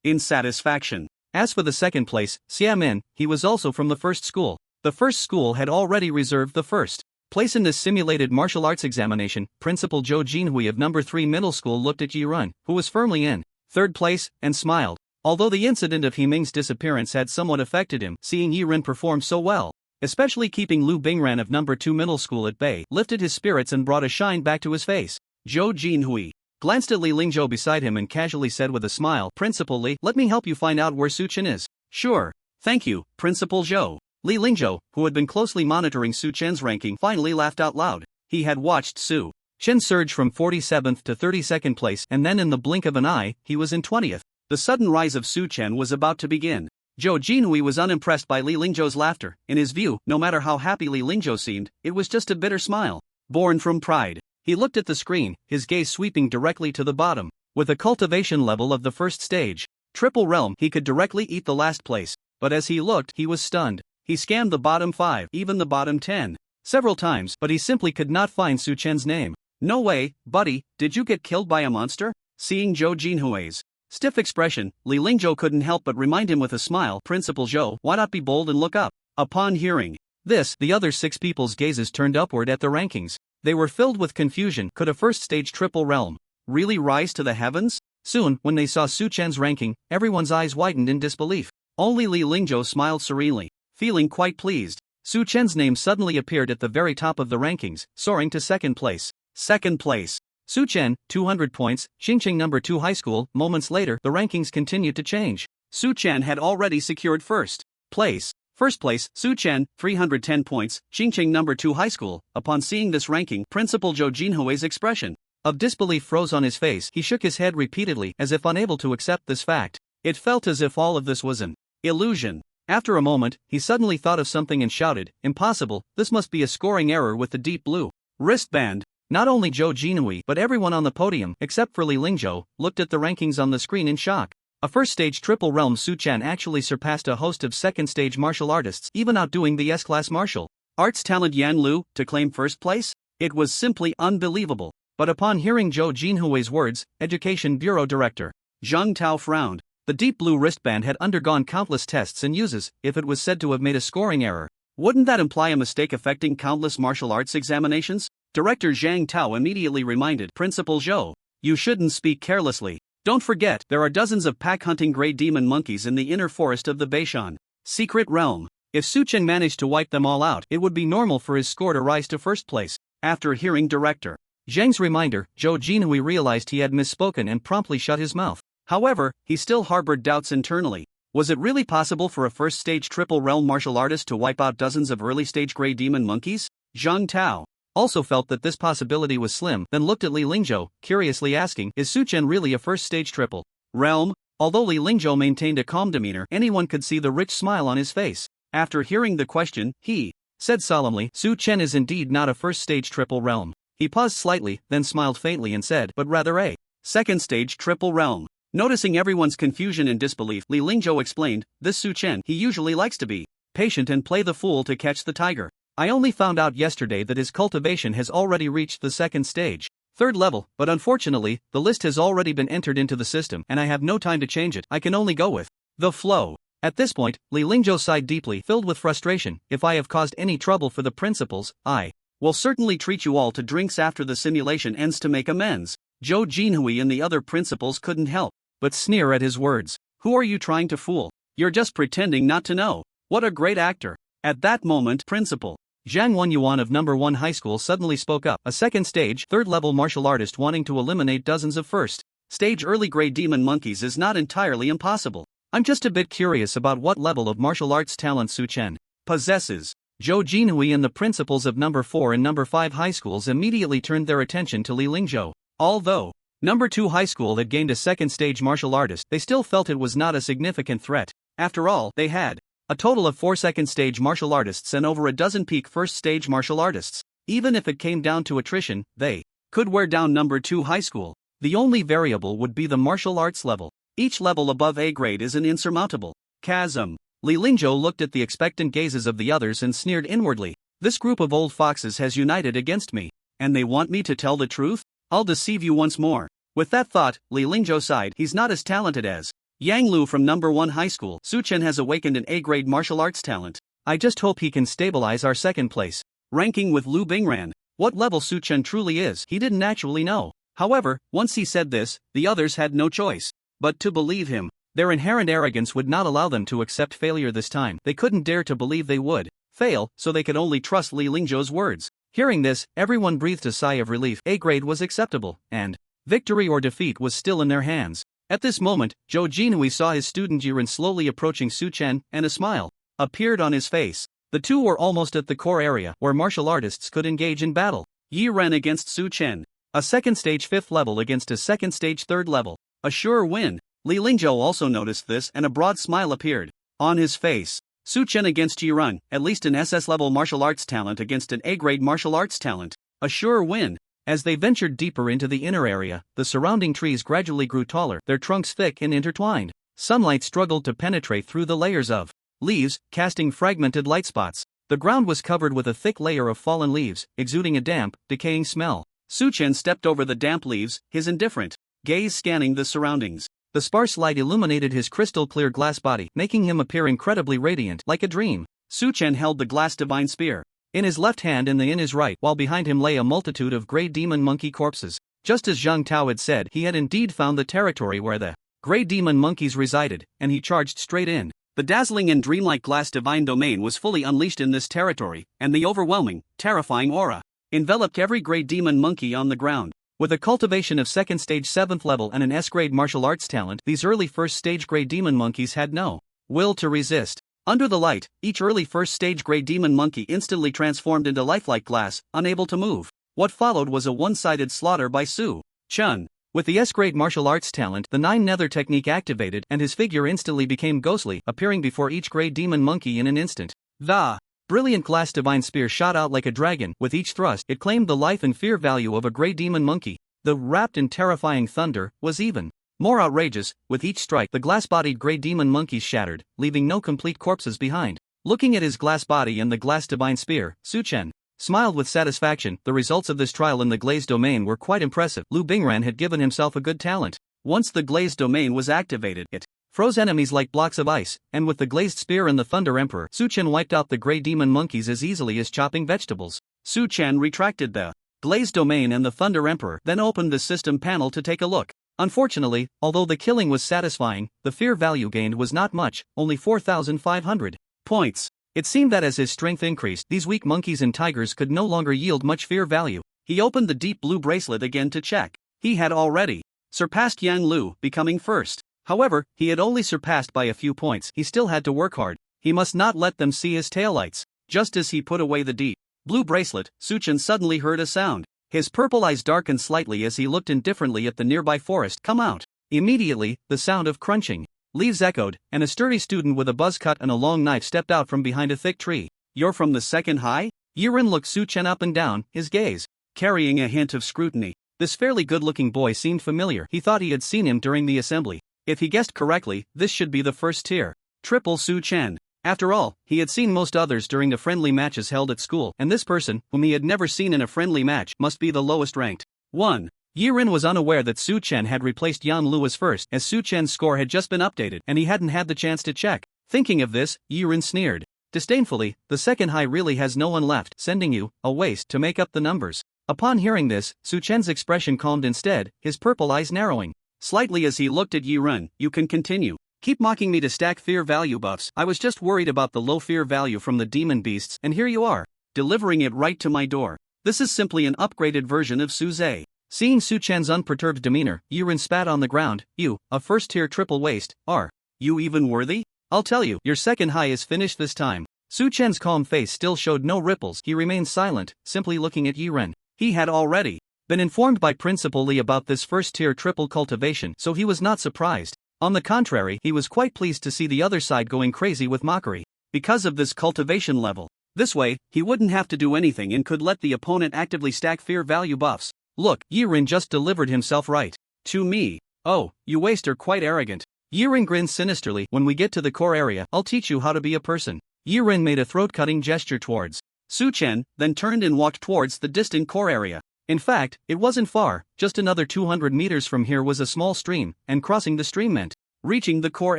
in satisfaction. As for the second place, Xiamen, he was also from the first school. The first school had already reserved the first place in this simulated martial arts examination. Principal Zhou Jinhui of number 3 middle school looked at Yiren, who was firmly in third place, and smiled. Although the incident of Himing's disappearance had somewhat affected him, seeing Yiren perform so well, especially keeping Lu Bingran of number 2 middle school at bay, lifted his spirits and brought a shine back to his face. Zhou Jinhui glanced at Li Lingzhou beside him and casually said with a smile, "Principal Li, let me help you find out where Su Chen is." "Sure. Thank you, Principal Zhou." Li Lingzhou, who had been closely monitoring Su Chen's ranking, finally laughed out loud. He had watched Su Chen surge from 47th to 32nd place, and then in the blink of an eye, he was in 20th. The sudden rise of Su Chen was about to begin. Zhou Jinhui was unimpressed by Li Lingzhou's laughter. In his view, no matter how happy Li Lingzhou seemed, it was just a bitter smile, born from pride. He looked at the screen, his gaze sweeping directly to the bottom. With a cultivation level of the first stage, Triple Realm, he could directly eat the last place. But as he looked, he was stunned. He scanned the bottom 5, even the bottom 10, several times, but he simply could not find Su Chen's name. "No way, buddy, did you get killed by a monster?" Seeing Zhou Jinhui's stiff expression, Li Lingzhou couldn't help but remind him with a smile, "Principal Zhou, why not be bold and look up?" Upon hearing this, the other 6 people's gazes turned upward at the rankings. They were filled with confusion. Could a first-stage Triple Realm really rise to the heavens? Soon, when they saw Su Chen's ranking, everyone's eyes widened in disbelief. Only Li Lingzhou smiled serenely, feeling quite pleased. Su Chen's name suddenly appeared at the very top of the rankings, soaring to 2nd place. Second place. Su Chen, 200 points, Xingqing number 2 high school. Moments later, the rankings continued to change. Su Chen had already secured first place. First place, Su Chen, 310 points, Xingqing number 2 high school. Upon seeing this ranking, Principal Zhou Jinhui's expression of disbelief froze on his face. He shook his head repeatedly, as if unable to accept this fact. It felt as if all of this was an illusion. After a moment, he suddenly thought of something and shouted, "Impossible, this must be a scoring error with the deep blue wristband." Not only Zhou Jinhui but everyone on the podium, except for Li Lingzhou, looked at the rankings on the screen in shock. A first-stage Triple Realm Su Chen actually surpassed a host of second-stage martial artists, even outdoing the S-class martial arts talent Yan Lu to claim first place? It was simply unbelievable. But upon hearing Zhou Jinhui's words, Education Bureau Director Zhang Tao frowned. The deep blue wristband had undergone countless tests and uses. If it was said to have made a scoring error, wouldn't that imply a mistake affecting countless martial arts examinations? Director Zhang Tao immediately reminded Principal Zhou, "You shouldn't speak carelessly. Don't forget, there are dozens of pack-hunting gray demon monkeys in the inner forest of the Beishan secret realm. If Su Chen managed to wipe them all out, it would be normal for his score to rise to first place." After hearing Director Zhang's reminder, Zhou Jinhui realized he had misspoken and promptly shut his mouth. However, he still harbored doubts internally. Was it really possible for a first-stage Triple Realm martial artist to wipe out dozens of early-stage gray demon monkeys? Zhang Tao also felt that this possibility was slim, then looked at Li Lingzhou, curiously asking, "Is Su Chen really a first-stage Triple Realm?" Although Li Lingzhou maintained a calm demeanor, anyone could see the rich smile on his face. After hearing the question, he said solemnly, "Su Chen is indeed not a first-stage Triple Realm." He paused slightly, then smiled faintly and said, "But rather a second-stage Triple Realm." Noticing everyone's confusion and disbelief, Li Lingzhou explained, "This Su Chen, he usually likes to be patient and play the fool to catch the tiger. I only found out yesterday that his cultivation has already reached the second stage, 3rd level, but unfortunately, the list has already been entered into the system and I have no time to change it. I can only go with the flow." At this point, Li Lingzhou sighed deeply, filled with frustration. "If I have caused any trouble for the principals, I will certainly treat you all to drinks after the simulation ends to make amends." Zhou Jinhui and the other principals couldn't help but sneer at his words. "Who are you trying to fool? You're just pretending not to know. What a great actor." At that moment, Principal Zhang Wenyuan of number 1 high school suddenly spoke up, a second-stage, 3rd-level martial artist wanting to eliminate dozens of first-stage early-grade demon monkeys is not entirely impossible. I'm just a bit curious about what level of martial arts talent Su Chen possesses. Zhou Jinhui and the principals of number 4 and number 5 high schools immediately turned their attention to Li Lingzhou. Although number 2 high school had gained a second-stage martial artist, they still felt it was not a significant threat. After all, they had a total of 4 second-stage martial artists and over a dozen peak first-stage martial artists. Even if it came down to attrition, they could wear down number 2 high school. The only variable would be the martial arts level. Each level above A grade is an insurmountable chasm. Li Lingzhou looked at the expectant gazes of the others and sneered inwardly. "This group of old foxes has united against me, and they want me to tell the truth? I'll deceive you once more." With that thought, Li Lingzhou sighed. He's not as talented as Yang Lu from number 1 high school. Su Chen has awakened an A-grade martial arts talent. I just hope he can stabilize our second place ranking with Lu Bingran. What level Su Chen truly is, he didn't actually know. However, once he said this, the others had no choice but to believe him. Their inherent arrogance would not allow them to accept failure this time. They couldn't dare to believe they would fail, so they could only trust Li Lingzhou's words. Hearing this, everyone breathed a sigh of relief. A grade was acceptable, and victory or defeat was still in their hands. At this moment, Zhou Jinhui saw his student Yiren slowly approaching Su Chen, and a smile appeared on his face. The two were almost at the core area, where martial artists could engage in battle. Yiren against Su Chen. A second stage 5th level against a second stage 3rd level. A sure win. Li Lingzhou also noticed this, and a broad smile appeared on his face. Su Chen against Yiren, at least an SS level martial arts talent against an A-grade martial arts talent. A sure win. As they ventured deeper into the inner area, the surrounding trees gradually grew taller, their trunks thick and intertwined. Sunlight struggled to penetrate through the layers of leaves, casting fragmented light spots. The ground was covered with a thick layer of fallen leaves, exuding a damp, decaying smell. Su Chen stepped over the damp leaves, his indifferent gaze scanning the surroundings. The sparse light illuminated his crystal-clear glass body, making him appear incredibly radiant, like a dream. Su Chen held the glass divine spear in his left hand and in his right, while behind him lay a multitude of grey demon monkey corpses. Just as Zhang Tao had said, he had indeed found the territory where the grey demon monkeys resided, and he charged straight in. The dazzling and dreamlike glass divine domain was fully unleashed in this territory, and the overwhelming, terrifying aura enveloped every grey demon monkey on the ground. With a cultivation of second stage 7th level and an S-grade martial arts talent, these early first stage grey demon monkeys had no will to resist. Under the light, each early first stage grey demon monkey instantly transformed into lifelike glass, unable to move. What followed was a one-sided slaughter by Su Chen. With the S-grade martial arts talent, the 9 nether technique activated, and his figure instantly became ghostly, appearing before each grey demon monkey in an instant. The brilliant glass divine spear shot out like a dragon. With each thrust, it claimed the life and fear value of a grey demon monkey. The wrapped and terrifying thunder was even more outrageous. With each strike, the glass-bodied grey demon monkeys shattered, leaving no complete corpses behind. Looking at his glass body and the glass divine spear, Su Chen smiled with satisfaction. The results of this trial in the glazed domain were quite impressive. Lu Bingran had given himself a good talent. Once the glazed domain was activated, it froze enemies like blocks of ice, and with the glazed spear and the Thunder Emperor, Su Chen wiped out the grey demon monkeys as easily as chopping vegetables. Su Chen retracted the glazed domain and the Thunder Emperor, then opened the system panel to take a look. Unfortunately, although the killing was satisfying, the fear value gained was not much, only 4,500 points. It seemed that as his strength increased, these weak monkeys and tigers could no longer yield much fear value. He opened the deep blue bracelet again to check. He had already surpassed Yang Lu, becoming first. However, he had only surpassed by a few points. He still had to work hard. He must not let them see his taillights. Just as he put away the deep blue bracelet, Su Chen suddenly heard a sound. His purple eyes darkened slightly as he looked indifferently at the nearby forest. Come out. Immediately, the sound of crunching leaves echoed, and a sturdy student with a buzz cut and a long knife stepped out from behind a thick tree. You're from the second high? Yiren looked Su Chen up and down, his gaze carrying a hint of scrutiny. This fairly good-looking boy seemed familiar. He thought he had seen him during the assembly. If he guessed correctly, this should be the first tier. Triple Su Chen. After all, he had seen most others during the friendly matches held at school, and this person, whom he had never seen in a friendly match, must be the lowest ranked. 1. Yiren was unaware that Su Chen had replaced Yan Lu as first, as Su Chen's score had just been updated, and he hadn't had the chance to check. Thinking of this, Yiren sneered disdainfully, the second high really has no one left, sending you a waste to make up the numbers. Upon hearing this, Su Chen's expression calmed instead, his purple eyes narrowing slightly as he looked at Yiren. You can continue. Keep mocking me to stack fear value buffs. I was just worried about the low fear value from the demon beasts, and here you are, delivering it right to my door. This is simply an upgraded version of Su Zhe. Seeing Su Chen's unperturbed demeanor, Yiren spat on the ground. You, a first-tier triple waste, are you even worthy? I'll tell you, your second high is finished this time. Su Chen's calm face still showed no ripples. He remained silent, simply looking at Yiren. He had already been informed by Principal Li about this first-tier triple cultivation, so he was not surprised. On the contrary, he was quite pleased to see the other side going crazy with mockery because of this cultivation level. This way, he wouldn't have to do anything and could let the opponent actively stack fear value buffs. Look, Yiren just delivered himself right to me. Oh, you waste are quite arrogant. Yiren grinned sinisterly. When we get to the core area, I'll teach you how to be a person. Yiren made a throat-cutting gesture towards Su Chen, then turned and walked towards the distant core area. In fact, it wasn't far. Just another 200 meters from here was a small stream, and crossing the stream meant reaching the core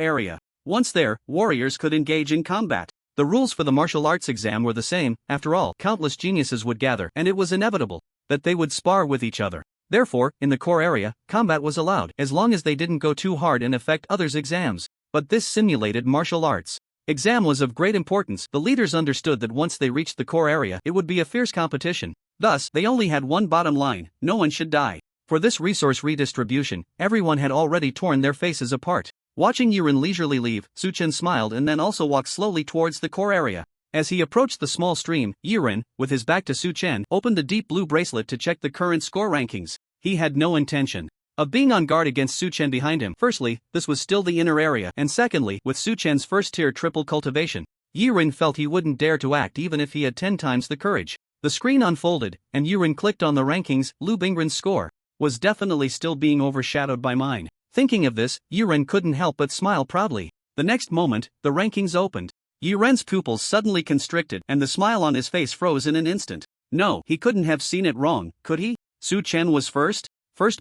area. Once there, warriors could engage in combat. The rules for the martial arts exam were the same. After all, countless geniuses would gather, and it was inevitable that they would spar with each other. Therefore, in the core area, combat was allowed, as long as they didn't go too hard and affect others' exams. but this simulated martial arts exam was of great importance. The leaders understood that once they reached the core area, it would be a fierce competition. Thus, they only had one bottom line: no one should die. For this resource redistribution, everyone had already torn their faces apart. Watching Yiren leisurely leave, Suchen smiled and then also walked slowly towards the core area. As he approached the small stream, Yiren, with his back to Suchen, opened the deep blue bracelet to check the current score rankings. He had no intention of being on guard against Suchen behind him. Firstly, this was still the inner area, and secondly, with Suchen's first-tier triple cultivation, Yiren felt he wouldn't dare to act even if he had 10 times the courage. The screen unfolded, and Yiren clicked on the rankings. Lu Bingren's score was definitely still being overshadowed by mine. Thinking of this, Yiren couldn't help but smile proudly. The next moment, the rankings opened. Yiren's pupils suddenly constricted, and the smile on his face froze in an instant. No, he couldn't have seen it wrong, could he? Suchen was first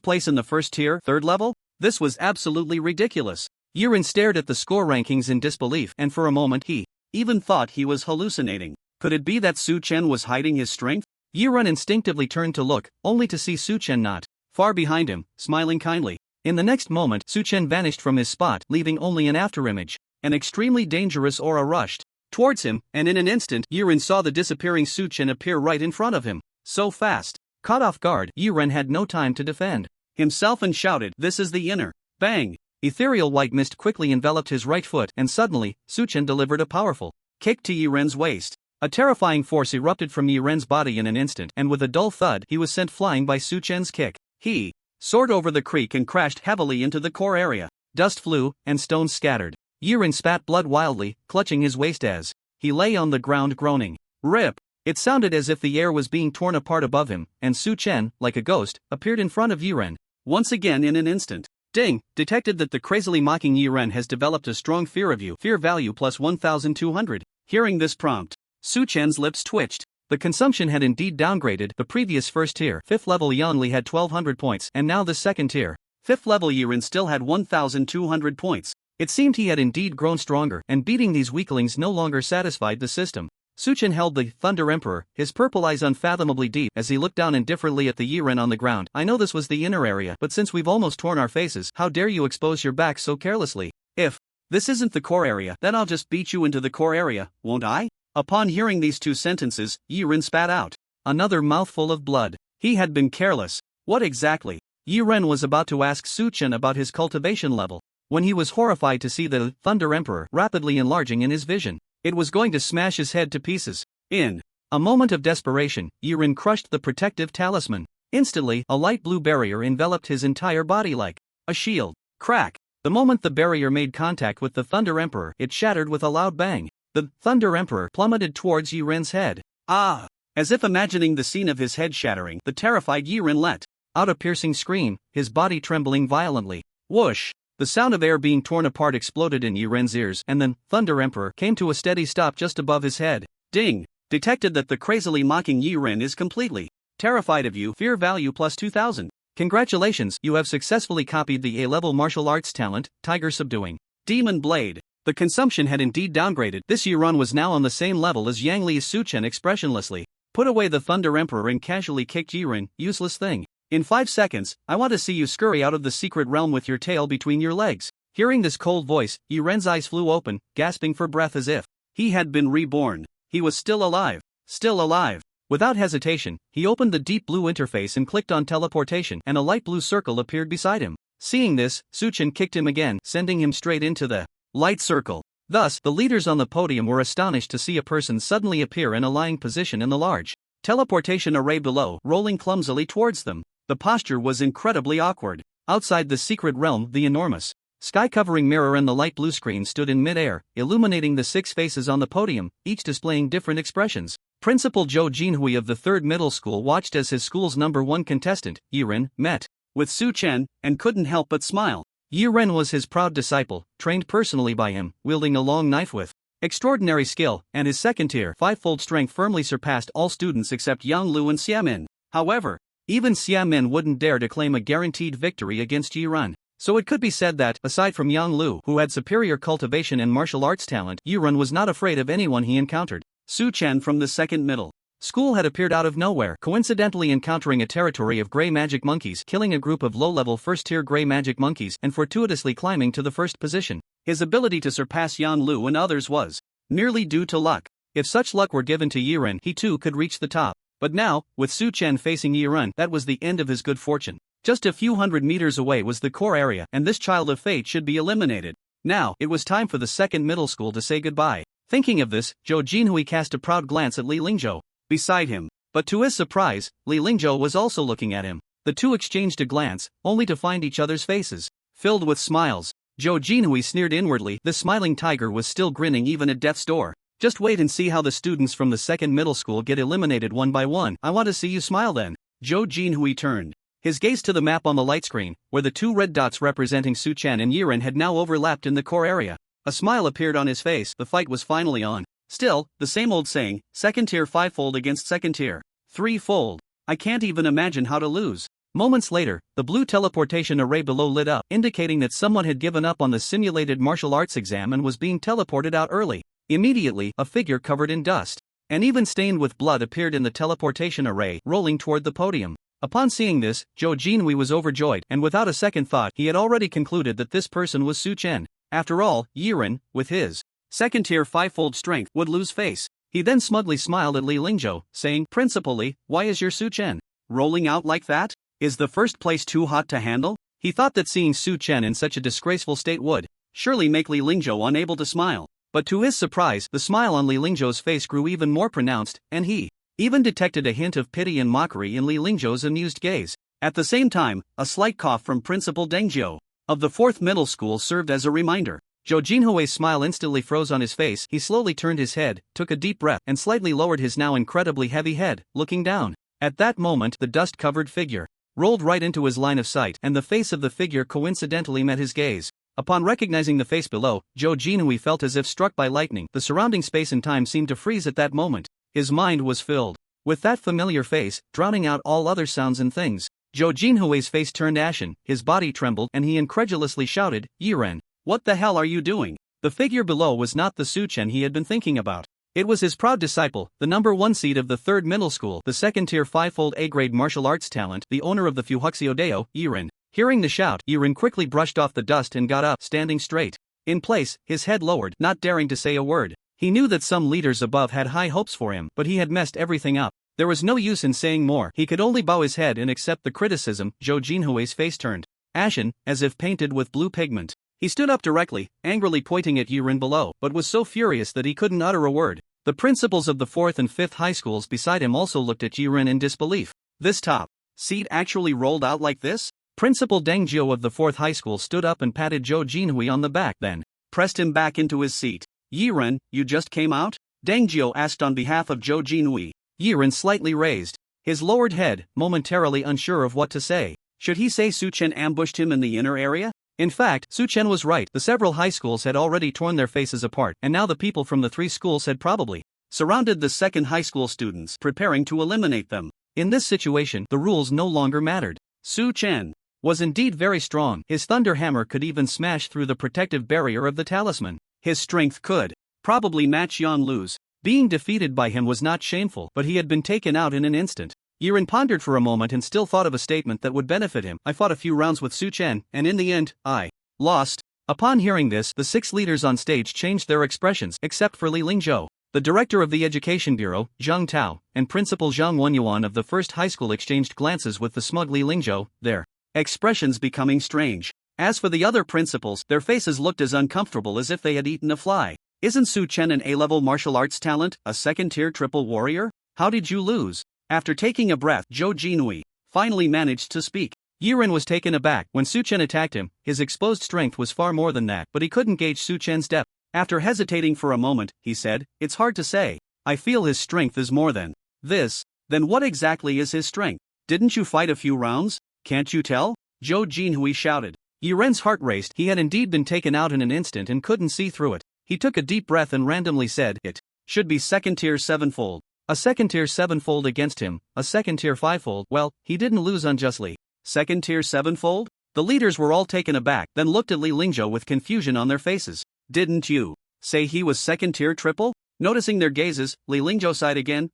place in the first tier, third level? This was absolutely ridiculous. Yiren stared at the score rankings in disbelief, and for a moment he even thought he was hallucinating. Could it be that Suchen was hiding his strength? Yiren instinctively turned to look, only to see Suchen not far behind him, smiling kindly. In the next moment, Suchen vanished from his spot, leaving only an afterimage. An extremely dangerous aura rushed towards him, and in an instant, Yiren saw the disappearing Suchen appear right in front of him. So fast. Caught off guard, Yiren had no time to defend himself and shouted, "This is the inner." Bang! Ethereal white mist quickly enveloped his right foot, and suddenly, Suchen delivered a powerful kick to Yiren's waist. A terrifying force erupted from Yiren's body in an instant, and with a dull thud, he was sent flying by Suchen's kick. He soared over the creek and crashed heavily into the core area. Dust flew, and stones scattered. Yiren spat blood wildly, clutching his waist as he lay on the ground groaning. Rip! It sounded as if the air was being torn apart above him, and Suchen, like a ghost, appeared in front of Yiren. Once again in an instant. Ding! Detected that the crazily mocking Yiren has developed a strong fear of you. Fear value plus 1200. Hearing this prompt, Suchen's lips twitched. The consumption had indeed downgraded. The previous first tier, 5th level Yanli had 1200 points, and now the second tier, 5th level Yiren still had 1200 points. It seemed he had indeed grown stronger, and beating these weaklings no longer satisfied the system. Suchen held the Thunder Emperor, his purple eyes unfathomably deep, as he looked down indifferently at the Yiren on the ground. I know this was the inner area, but since we've almost torn our faces, how dare you expose your back so carelessly? If this isn't the core area, then I'll just beat you into the core area, won't I? Upon hearing these two sentences, Yiren spat out another mouthful of blood. He had been careless. What exactly? Yiren was about to ask Suchen about his cultivation level, when he was horrified to see the Thunder Emperor rapidly enlarging in his vision. It was going to smash his head to pieces. In a moment of desperation, Yiren crushed the protective talisman. Instantly, a light blue barrier enveloped his entire body like a shield. Crack! The moment the barrier made contact with the Thunder Emperor, it shattered with a loud bang. The Thunder Emperor plummeted towards Yiren's head. Ah! As if imagining the scene of his head shattering, the terrified Yiren let out a piercing scream, his body trembling violently. Whoosh! The sound of air being torn apart exploded in Yiren's ears, and then, Thunder Emperor came to a steady stop just above his head. Ding! Detected that the crazily mocking Yiren is completely terrified of you. Fear value plus 2000. Congratulations, you have successfully copied the A-level martial arts talent, Tiger Subduing Demon Blade. The consumption had indeed downgraded. This Yiren was now on the same level as Yang Li's Suchen expressionlessly put away the Thunder Emperor and casually kicked Yiren. Useless thing. In 5 seconds, I want to see you scurry out of the secret realm with your tail between your legs. Hearing this cold voice, Yiren's eyes flew open, gasping for breath as if he had been reborn. He was still alive. Still alive. Without hesitation, he opened the deep blue interface and clicked on teleportation, and a light blue circle appeared beside him. Seeing this, Suchen kicked him again, sending him straight into the light circle. Thus, the leaders on the podium were astonished to see a person suddenly appear in a lying position in the large teleportation array below, rolling clumsily towards them. The posture was incredibly awkward. Outside the secret realm, the enormous sky-covering mirror and the light blue screen stood in mid-air, illuminating the 6 faces on the podium, each displaying different expressions. Principal Zhou Jinhui of the 3rd middle school watched as his school's #1 contestant, Yiren, met with Suchen, and couldn't help but smile. Yiren was his proud disciple, trained personally by him, wielding a long knife with extraordinary skill, and his second-tier 5-fold strength firmly surpassed all students except Yang Lu and Xiamen. However, even Xiamen wouldn't dare to claim a guaranteed victory against Yiren. So it could be said that, aside from Yang Lu, who had superior cultivation and martial arts talent, Yiren was not afraid of anyone he encountered. Suchen from the 2nd middle school had appeared out of nowhere, coincidentally encountering a territory of gray magic monkeys, killing a group of low-level first-tier gray magic monkeys, and fortuitously climbing to the first position. His ability to surpass Yan Lu and others was merely due to luck. If such luck were given to Yiren, he too could reach the top. But now, with Su Chen facing Yiren, that was the end of his good fortune. Just a few hundred meters away was the core area, and this child of fate should be eliminated. Now, it was time for the second middle school to say goodbye. Thinking of this, Zhou Jinhui cast a proud glance at Li Lingzhou beside him. But to his surprise, Li Lingzhou was also looking at him. The two exchanged a glance, only to find each other's faces filled with smiles. Zhou Jinhui sneered inwardly. The smiling tiger was still grinning even at death's door. Just wait and see how the students from the second middle school get eliminated one by one. I want to see you smile then. Zhou Jinhui turned his gaze to the map on the light screen, where the two red dots representing Su Chen and Yiren had now overlapped in the core area. A smile appeared on his face. The fight was finally on. Still, the same old saying, second tier fivefold against second tier threefold. I can't even imagine how to lose. Moments later, the blue teleportation array below lit up, indicating that someone had given up on the simulated martial arts exam and was being teleported out early. Immediately, a figure covered in dust and even stained with blood appeared in the teleportation array, rolling toward the podium. Upon seeing this, Zhou Jinhui was overjoyed, and without a second thought, he had already concluded that this person was Su Chen. After all, Yiren, with his second-tier fivefold strength, would lose face. He then smugly smiled at Li Lingzhou, saying, "Principal Li, why is your Su Chen rolling out like that? Is the first place too hot to handle?" He thought that seeing Su Chen in such a disgraceful state would surely make Li Lingzhou unable to smile. But to his surprise, the smile on Li Lingzhou's face grew even more pronounced, and he even detected a hint of pity and mockery in Li Lingzhou's amused gaze. At the same time, a slight cough from Principal Deng Jiu of the 4th middle school served as a reminder. Zhou Jinhui's smile instantly froze on his face. He slowly turned his head, took a deep breath, and slightly lowered his now incredibly heavy head, looking down. At that moment, the dust-covered figure rolled right into his line of sight, and the face of the figure coincidentally met his gaze. Upon recognizing the face below, Zhou Jinhui felt as if struck by lightning. The surrounding space and time seemed to freeze at that moment. His mind was filled with that familiar face, drowning out all other sounds and things. Zhou Jinhui's face turned ashen, his body trembled, and he incredulously shouted, "Yiren, what the hell are you doing?" The figure below was not the Su Chen he had been thinking about. It was his proud disciple, the number 1 seed of the 3rd middle school, the second-tier fivefold A-grade martial arts talent, the owner of the Fuhuxiodeo, Yiren. Hearing the shout, Yiren quickly brushed off the dust and got up, standing straight in place, his head lowered, not daring to say a word. He knew that some leaders above had high hopes for him, but he had messed everything up. There was no use in saying more. He could only bow his head and accept the criticism. Zhou Jinhui's face turned ashen, as if painted with blue pigment. He stood up directly, angrily pointing at Yiren below, but was so furious that he couldn't utter a word. The principals of the 4th and 5th high schools beside him also looked at Yiren in disbelief. This top seat actually rolled out like this? Principal Deng Jiu of the 4th high school stood up and patted Zhou Jinhui on the back, then pressed him back into his seat. "Yiren, you just came out?" Deng Jiu asked on behalf of Zhou Jinhui. Yiren slightly raised his lowered head, momentarily unsure of what to say. Should he say Su Chen ambushed him in the inner area? In fact, Su Chen was right. The several high schools had already torn their faces apart, and now the people from the 3 schools had probably surrounded the second high school students, preparing to eliminate them. In this situation, the rules no longer mattered. Su Chen was indeed very strong. His thunder hammer could even smash through the protective barrier of the talisman. His strength could probably match Yan Lu's. Being defeated by him was not shameful, but he had been taken out in an instant. Yiren pondered for a moment and still thought of a statement that would benefit him. "I fought a few rounds with Su Chen, and in the end, I lost." Upon hearing this, the 6 leaders on stage changed their expressions, except for Li Lingzhou. The director of the Education Bureau, Zhang Tao, and Principal Zhang Wenyuan of the 1st high school exchanged glances with the smug Li Lingzhou, their expressions becoming strange. As for the other principals, their faces looked as uncomfortable as if they had eaten a fly. "Isn't Su Chen an A-level martial arts talent, a second-tier triple warrior? How did you lose?" After taking a breath, Zhou Jinhui finally managed to speak. Yiren was taken aback. When Su Chen attacked him, his exposed strength was far more than that, but he couldn't gauge Su Chen's depth. After hesitating for a moment, he said, "It's hard to say. I feel his strength is more than this." "Then what exactly is his strength? Didn't you fight a few rounds? Can't you tell?" Zhou Jinhui shouted. Yiren's heart raced. He had indeed been taken out in an instant and couldn't see through it. He took a deep breath and randomly said, "It should be second-tier sevenfold." A second-tier sevenfold against him, a second-tier fivefold. Well, he didn't lose unjustly. Second-tier sevenfold? The leaders were all taken aback, then looked at Li Lingzhou with confusion on their faces. "Didn't you say he was second-tier triple?" Noticing their gazes, Li Lingzhou sighed again.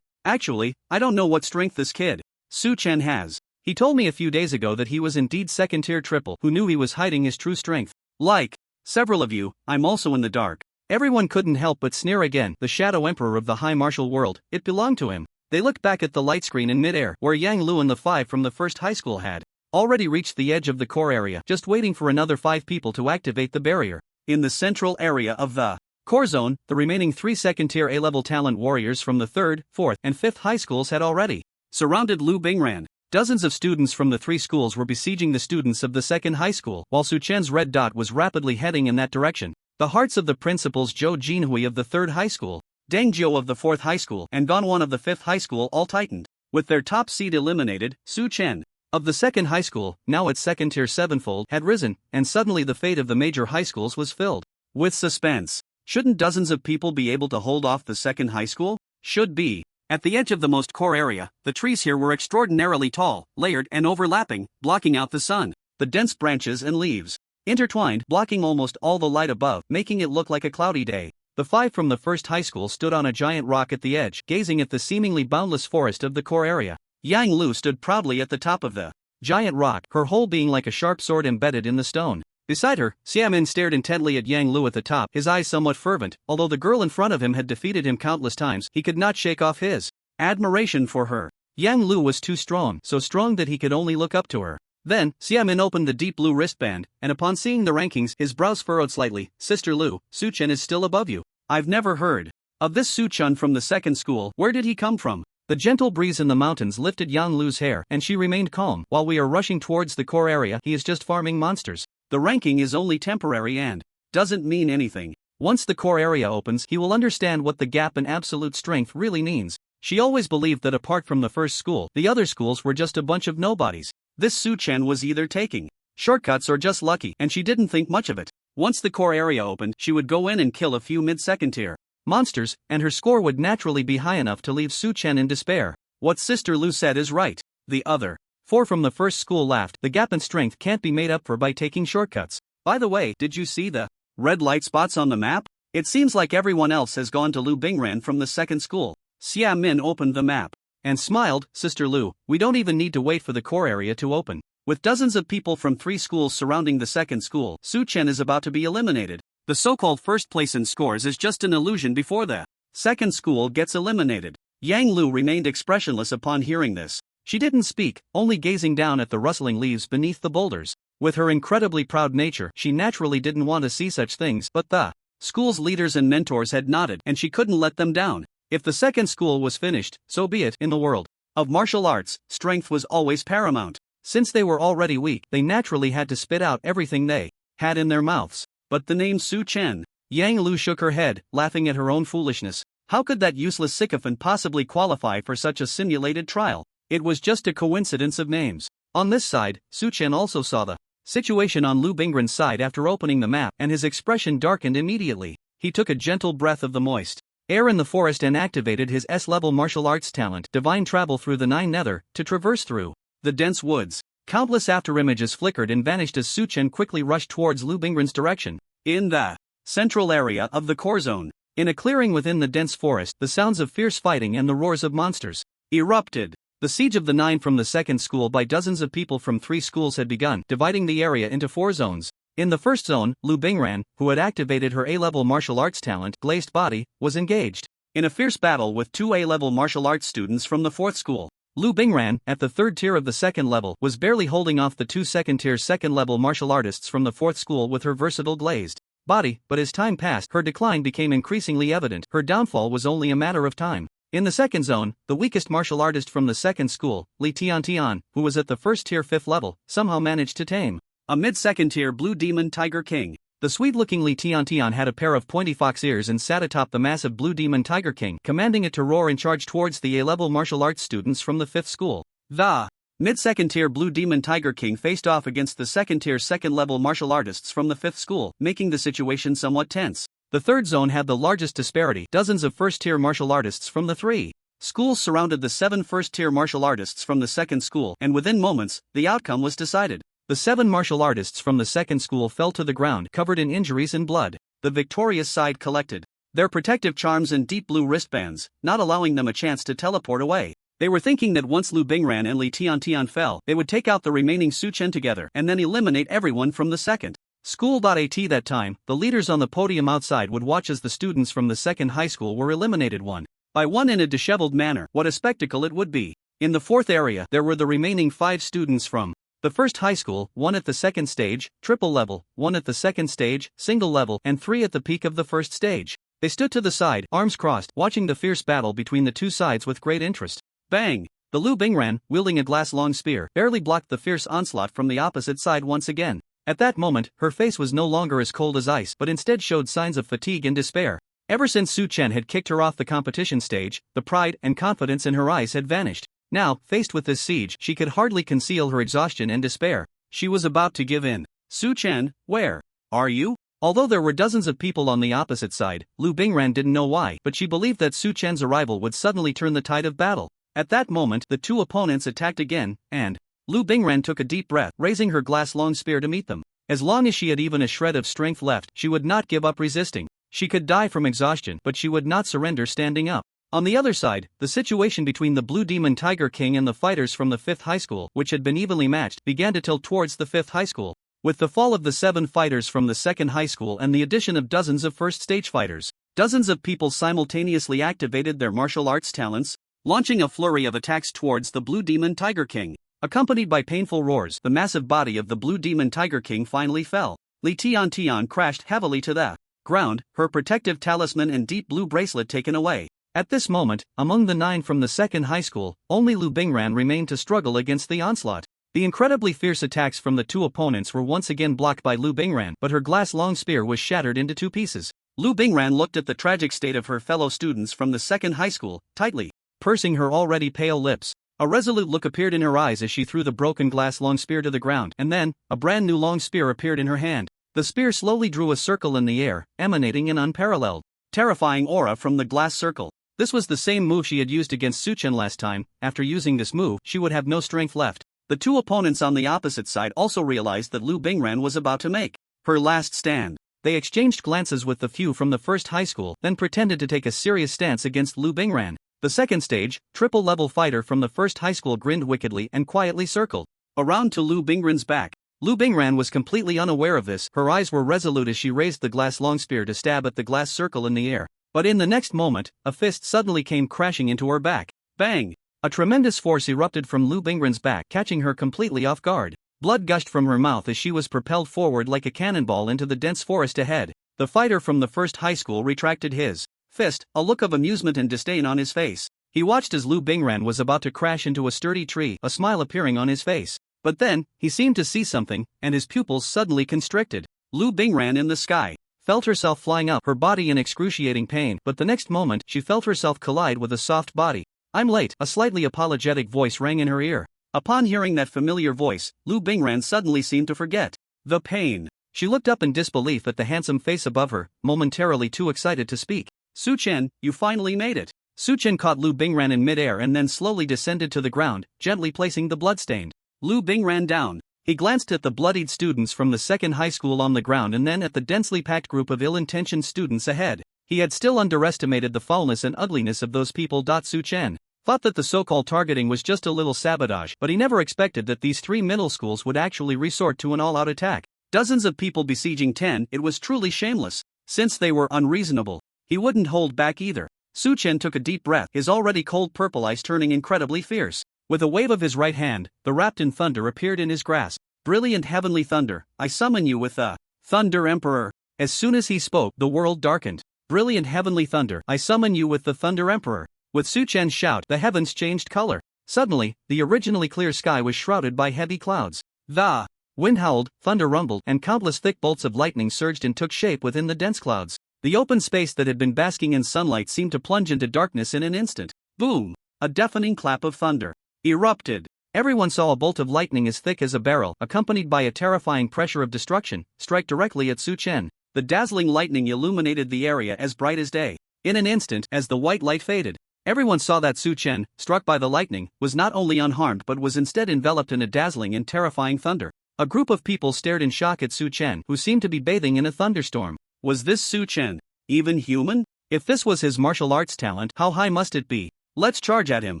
"Actually, I don't know what strength this kid Su Chen has. He told me a few days ago that he was indeed second-tier triple. Who knew he was hiding his true strength? Like Several of you, I'm also in the dark. Everyone couldn't help but sneer again. The Shadow Emperor of the high martial world, it belonged to him. They looked back at the light screen in midair, where Yang Lu and the 5 from the first high school had already reached the edge of the core area, just waiting for another 5 people to activate the barrier. In the central area of the core zone, the remaining 3 second-tier A-level talent warriors from the 3rd, 4th, and 5th high schools had already surrounded Lu Bingran. Dozens of students from the 3 schools were besieging the students of the 2nd high school, while Su Chen's red dot was rapidly heading in that direction. The hearts of the principals Zhou Jinhui of the 3rd high school, Deng Jiu of the 4th high school, and Ganwan of the 5th high school all tightened. With their top seed eliminated, Su Chen of the 2nd high school, now at 2nd tier 7-fold, had risen, and suddenly the fate of the major high schools was filled with suspense. Shouldn't dozens of people be able to hold off the 2nd high school? Should be. At the edge of the most core area, the trees here were extraordinarily tall, layered and overlapping, blocking out the sun. The dense branches and leaves intertwined, blocking almost all the light above, making it look like a cloudy day. The 5 from the first high school stood on a giant rock at the edge, gazing at the seemingly boundless forest of the core area. Yang Lu stood proudly at the top of the giant rock, her whole being like a sharp sword embedded in the stone. Beside her, Xiamin stared intently at Yang Lu at the top, his eyes somewhat fervent. Although the girl in front of him had defeated him countless times, he could not shake off his admiration for her. Yang Lu was too strong, so strong that he could only look up to her. Then, Xiamin opened the deep blue wristband, and upon seeing the rankings, his brows furrowed slightly. Sister Lu, Su Chen is still above you. I've never heard of this Su Chen from the 2nd school. Where did he come from? The gentle breeze in the mountains lifted Yang Lu's hair, and she remained calm. While we are rushing towards the core area, he is just farming monsters. The ranking is only temporary and doesn't mean anything. Once the core area opens, he will understand what the gap in absolute strength really means. She always believed that apart from the first school, the other schools were just a bunch of nobodies. This Su Chen was either taking shortcuts or just lucky, and she didn't think much of it. Once the core area opened, she would go in and kill a few mid-second tier monsters, and her score would naturally be high enough to leave Su Chen in despair. What Sister Lu said is right. The other 4 from the first school laughed. The gap in strength can't be made up for by taking shortcuts. By the way, did you see the red light spots on the map? It seems like everyone else has gone to Lu Bingran from the 2nd school. Xia Min opened the map and smiled. Sister Lu, we don't even need to wait for the core area to open. With dozens of people from 3 schools surrounding the 2nd school, Su Chen is about to be eliminated. The so-called first place in scores is just an illusion before the 2nd school gets eliminated. Yang Lu remained expressionless upon hearing this. She didn't speak, only gazing down at the rustling leaves beneath the boulders. With her incredibly proud nature, she naturally didn't want to see such things, but the school's leaders and mentors had nodded, and she couldn't let them down. If the 2nd school was finished, so be it. In the world of martial arts, strength was always paramount. Since they were already weak, they naturally had to spit out everything they had in their mouths. But the name Su Chen? Yang Lu shook her head, laughing at her own foolishness. How could that useless sycophant possibly qualify for such a simulated trial? It was just a coincidence of names. On this side, Su Chen also saw the situation on Lu Bingran's side after opening the map, and his expression darkened immediately. He took a gentle breath of the moist air in the forest and activated his S-level martial arts talent, Divine Travel through the 9 Nether, to traverse through the dense woods. Countless afterimages flickered and vanished as Su Chen quickly rushed towards Lu Bingran's direction. In the central area of the core zone, in a clearing within the dense forest, the sounds of fierce fighting and the roars of monsters erupted. The siege of the 9 from the 2nd school by dozens of people from 3 schools had begun, dividing the area into 4 zones. In the first zone, Lu Bingran, who had activated her A-level martial arts talent, Glazed Body, was engaged in a fierce battle with 2 A-level martial arts students from the 4th school. Lu Bingran, at the 3rd tier of the 2nd level, was barely holding off the 2 second-tier 2nd-level martial artists from the 4th school with her versatile glazed body, but as time passed, her decline became increasingly evident. Her downfall was only a matter of time. In the 2nd zone, the weakest martial artist from the 2nd school, Li Tian, who was at the 1st tier 5th level, somehow managed to tame a mid-second tier blue demon tiger king. The sweet-looking Li Tian had a pair of pointy fox ears and sat atop the massive blue demon tiger king, commanding it to roar and charge towards the A-level martial arts students from the 5th school. The mid-second tier blue demon tiger king faced off against the 2nd tier 2nd-level martial artists from the 5th school, making the situation somewhat tense. The 3rd zone had the largest disparity. Dozens of 1st-tier martial artists from the 3 schools surrounded the 7 1st-tier martial artists from the 2nd school, and within moments, the outcome was decided. The 7 martial artists from the 2nd school fell to the ground, covered in injuries and blood. The victorious side collected their protective charms and deep blue wristbands, not allowing them a chance to teleport away. They were thinking that once Lu Bingran and Li Tian fell, they would take out the remaining Su Chen together and then eliminate everyone from the 2nd School.at that time, the leaders on the podium outside would watch as the students from the second high school were eliminated one by one in a disheveled manner. What a spectacle it would be. In the fourth area, there were the remaining 5 students from the first high school, 1 at the second stage, triple level, 1 at the second stage, single level, and 3 at the peak of the first stage. They stood to the side, arms crossed, watching the fierce battle between the two sides with great interest. Bang! The Lu Bingran, wielding a glass-long spear, barely blocked the fierce onslaught from the opposite side once again. At that moment, her face was no longer as cold as ice but instead showed signs of fatigue and despair. Ever since Su Chen had kicked her off the competition stage, the pride and confidence in her eyes had vanished. Now, faced with this siege, she could hardly conceal her exhaustion and despair. She was about to give in. Su Chen, where are you? Although there were dozens of people on the opposite side, Lu Bingran didn't know why, but she believed that Su Chen's arrival would suddenly turn the tide of battle. At that moment, the two opponents attacked again, and Lu Bingran took a deep breath, raising her glass-long spear to meet them. As long as she had even a shred of strength left, she would not give up resisting. She could die from exhaustion, but she would not surrender standing up. On the other side, the situation between the Blue Demon Tiger King and the fighters from the 5th high school, which had been evenly matched, began to tilt towards the 5th high school. With the fall of the 7 fighters from the 2nd high school and the addition of dozens of first-stage fighters, dozens of people simultaneously activated their martial arts talents, launching a flurry of attacks towards the Blue Demon Tiger King. Accompanied by painful roars, the massive body of the Blue Demon Tiger King finally fell. Li Tian crashed heavily to the ground, her protective talisman and deep blue bracelet taken away. At this moment, among the 9 from the 2nd high school, only Lu Bingran remained to struggle against the onslaught. The incredibly fierce attacks from the two opponents were once again blocked by Lu Bingran, but her glass-long spear was shattered into 2 pieces. Lu Bingran looked at the tragic state of her fellow students from the 2nd high school, tightly pursing her already pale lips. A resolute look appeared in her eyes as she threw the broken glass-long spear to the ground, and then, a brand new long spear appeared in her hand. The spear slowly drew a circle in the air, emanating an unparalleled, terrifying aura from the glass circle. This was the same move she had used against Su Chen last time. After using this move, she would have no strength left. The two opponents on the opposite side also realized that Lu Bingran was about to make her last stand. They exchanged glances with the few from the 1st high school, then pretended to take a serious stance against Lu Bingran. The 2nd stage, triple-level fighter from the 1st high school grinned wickedly and quietly circled around to Lu Bingran's back. Lu Bingran was completely unaware of this. Her eyes were resolute as she raised the glass-long spear to stab at the glass circle in the air. But in the next moment, a fist suddenly came crashing into her back. Bang! A tremendous force erupted from Lu Bingran's back, catching her completely off guard. Blood gushed from her mouth as she was propelled forward like a cannonball into the dense forest ahead. The fighter from the 1st high school retracted his fist, a look of amusement and disdain on his face. He watched as Lu Bingran was about to crash into a sturdy tree, a smile appearing on his face. But then, he seemed to see something, and his pupils suddenly constricted. Lu Bingran in the sky felt herself flying up, her body in excruciating pain, but the next moment she felt herself collide with a soft body. "I'm late," a slightly apologetic voice rang in her ear. Upon hearing that familiar voice, Lu Bingran suddenly seemed to forget the pain. She looked up in disbelief at the handsome face above her, momentarily too excited to speak. "Su Chen, you finally made it." Su Chen caught Lu Bingran in midair and then slowly descended to the ground, gently placing the bloodstained Lu Bingran down. He glanced at the bloodied students from the 2nd high school on the ground and then at the densely packed group of ill-intentioned students ahead. He had still underestimated the foulness and ugliness of those people. Su Chen thought that the so-called targeting was just a little sabotage, but he never expected that these 3 middle schools would actually resort to an all-out attack. Dozens of people besieging 10, it was truly shameless. Since they were unreasonable, he wouldn't hold back either. Su Chen took a deep breath, his already cold purple eyes turning incredibly fierce. With a wave of his right hand, the wrapped in thunder appeared in his grasp. "Brilliant heavenly thunder, I summon you with the Thunder Emperor." As soon as he spoke, the world darkened. "Brilliant heavenly thunder, I summon you with the Thunder Emperor." With Su Chen's shout, the heavens changed color. Suddenly, the originally clear sky was shrouded by heavy clouds. The wind howled, thunder rumbled, and countless thick bolts of lightning surged and took shape within the dense clouds. The open space that had been basking in sunlight seemed to plunge into darkness in an instant. Boom! A deafening clap of thunder erupted. Everyone saw a bolt of lightning as thick as a barrel, accompanied by a terrifying pressure of destruction, strike directly at Su Chen. The dazzling lightning illuminated the area as bright as day. In an instant, as the white light faded, everyone saw that Su Chen, struck by the lightning, was not only unharmed but was instead enveloped in a dazzling and terrifying thunder. A group of people stared in shock at Su Chen, who seemed to be bathing in a thunderstorm. Was this Su Chen even human? If this was his martial arts talent, how high must it be? Let's charge at him.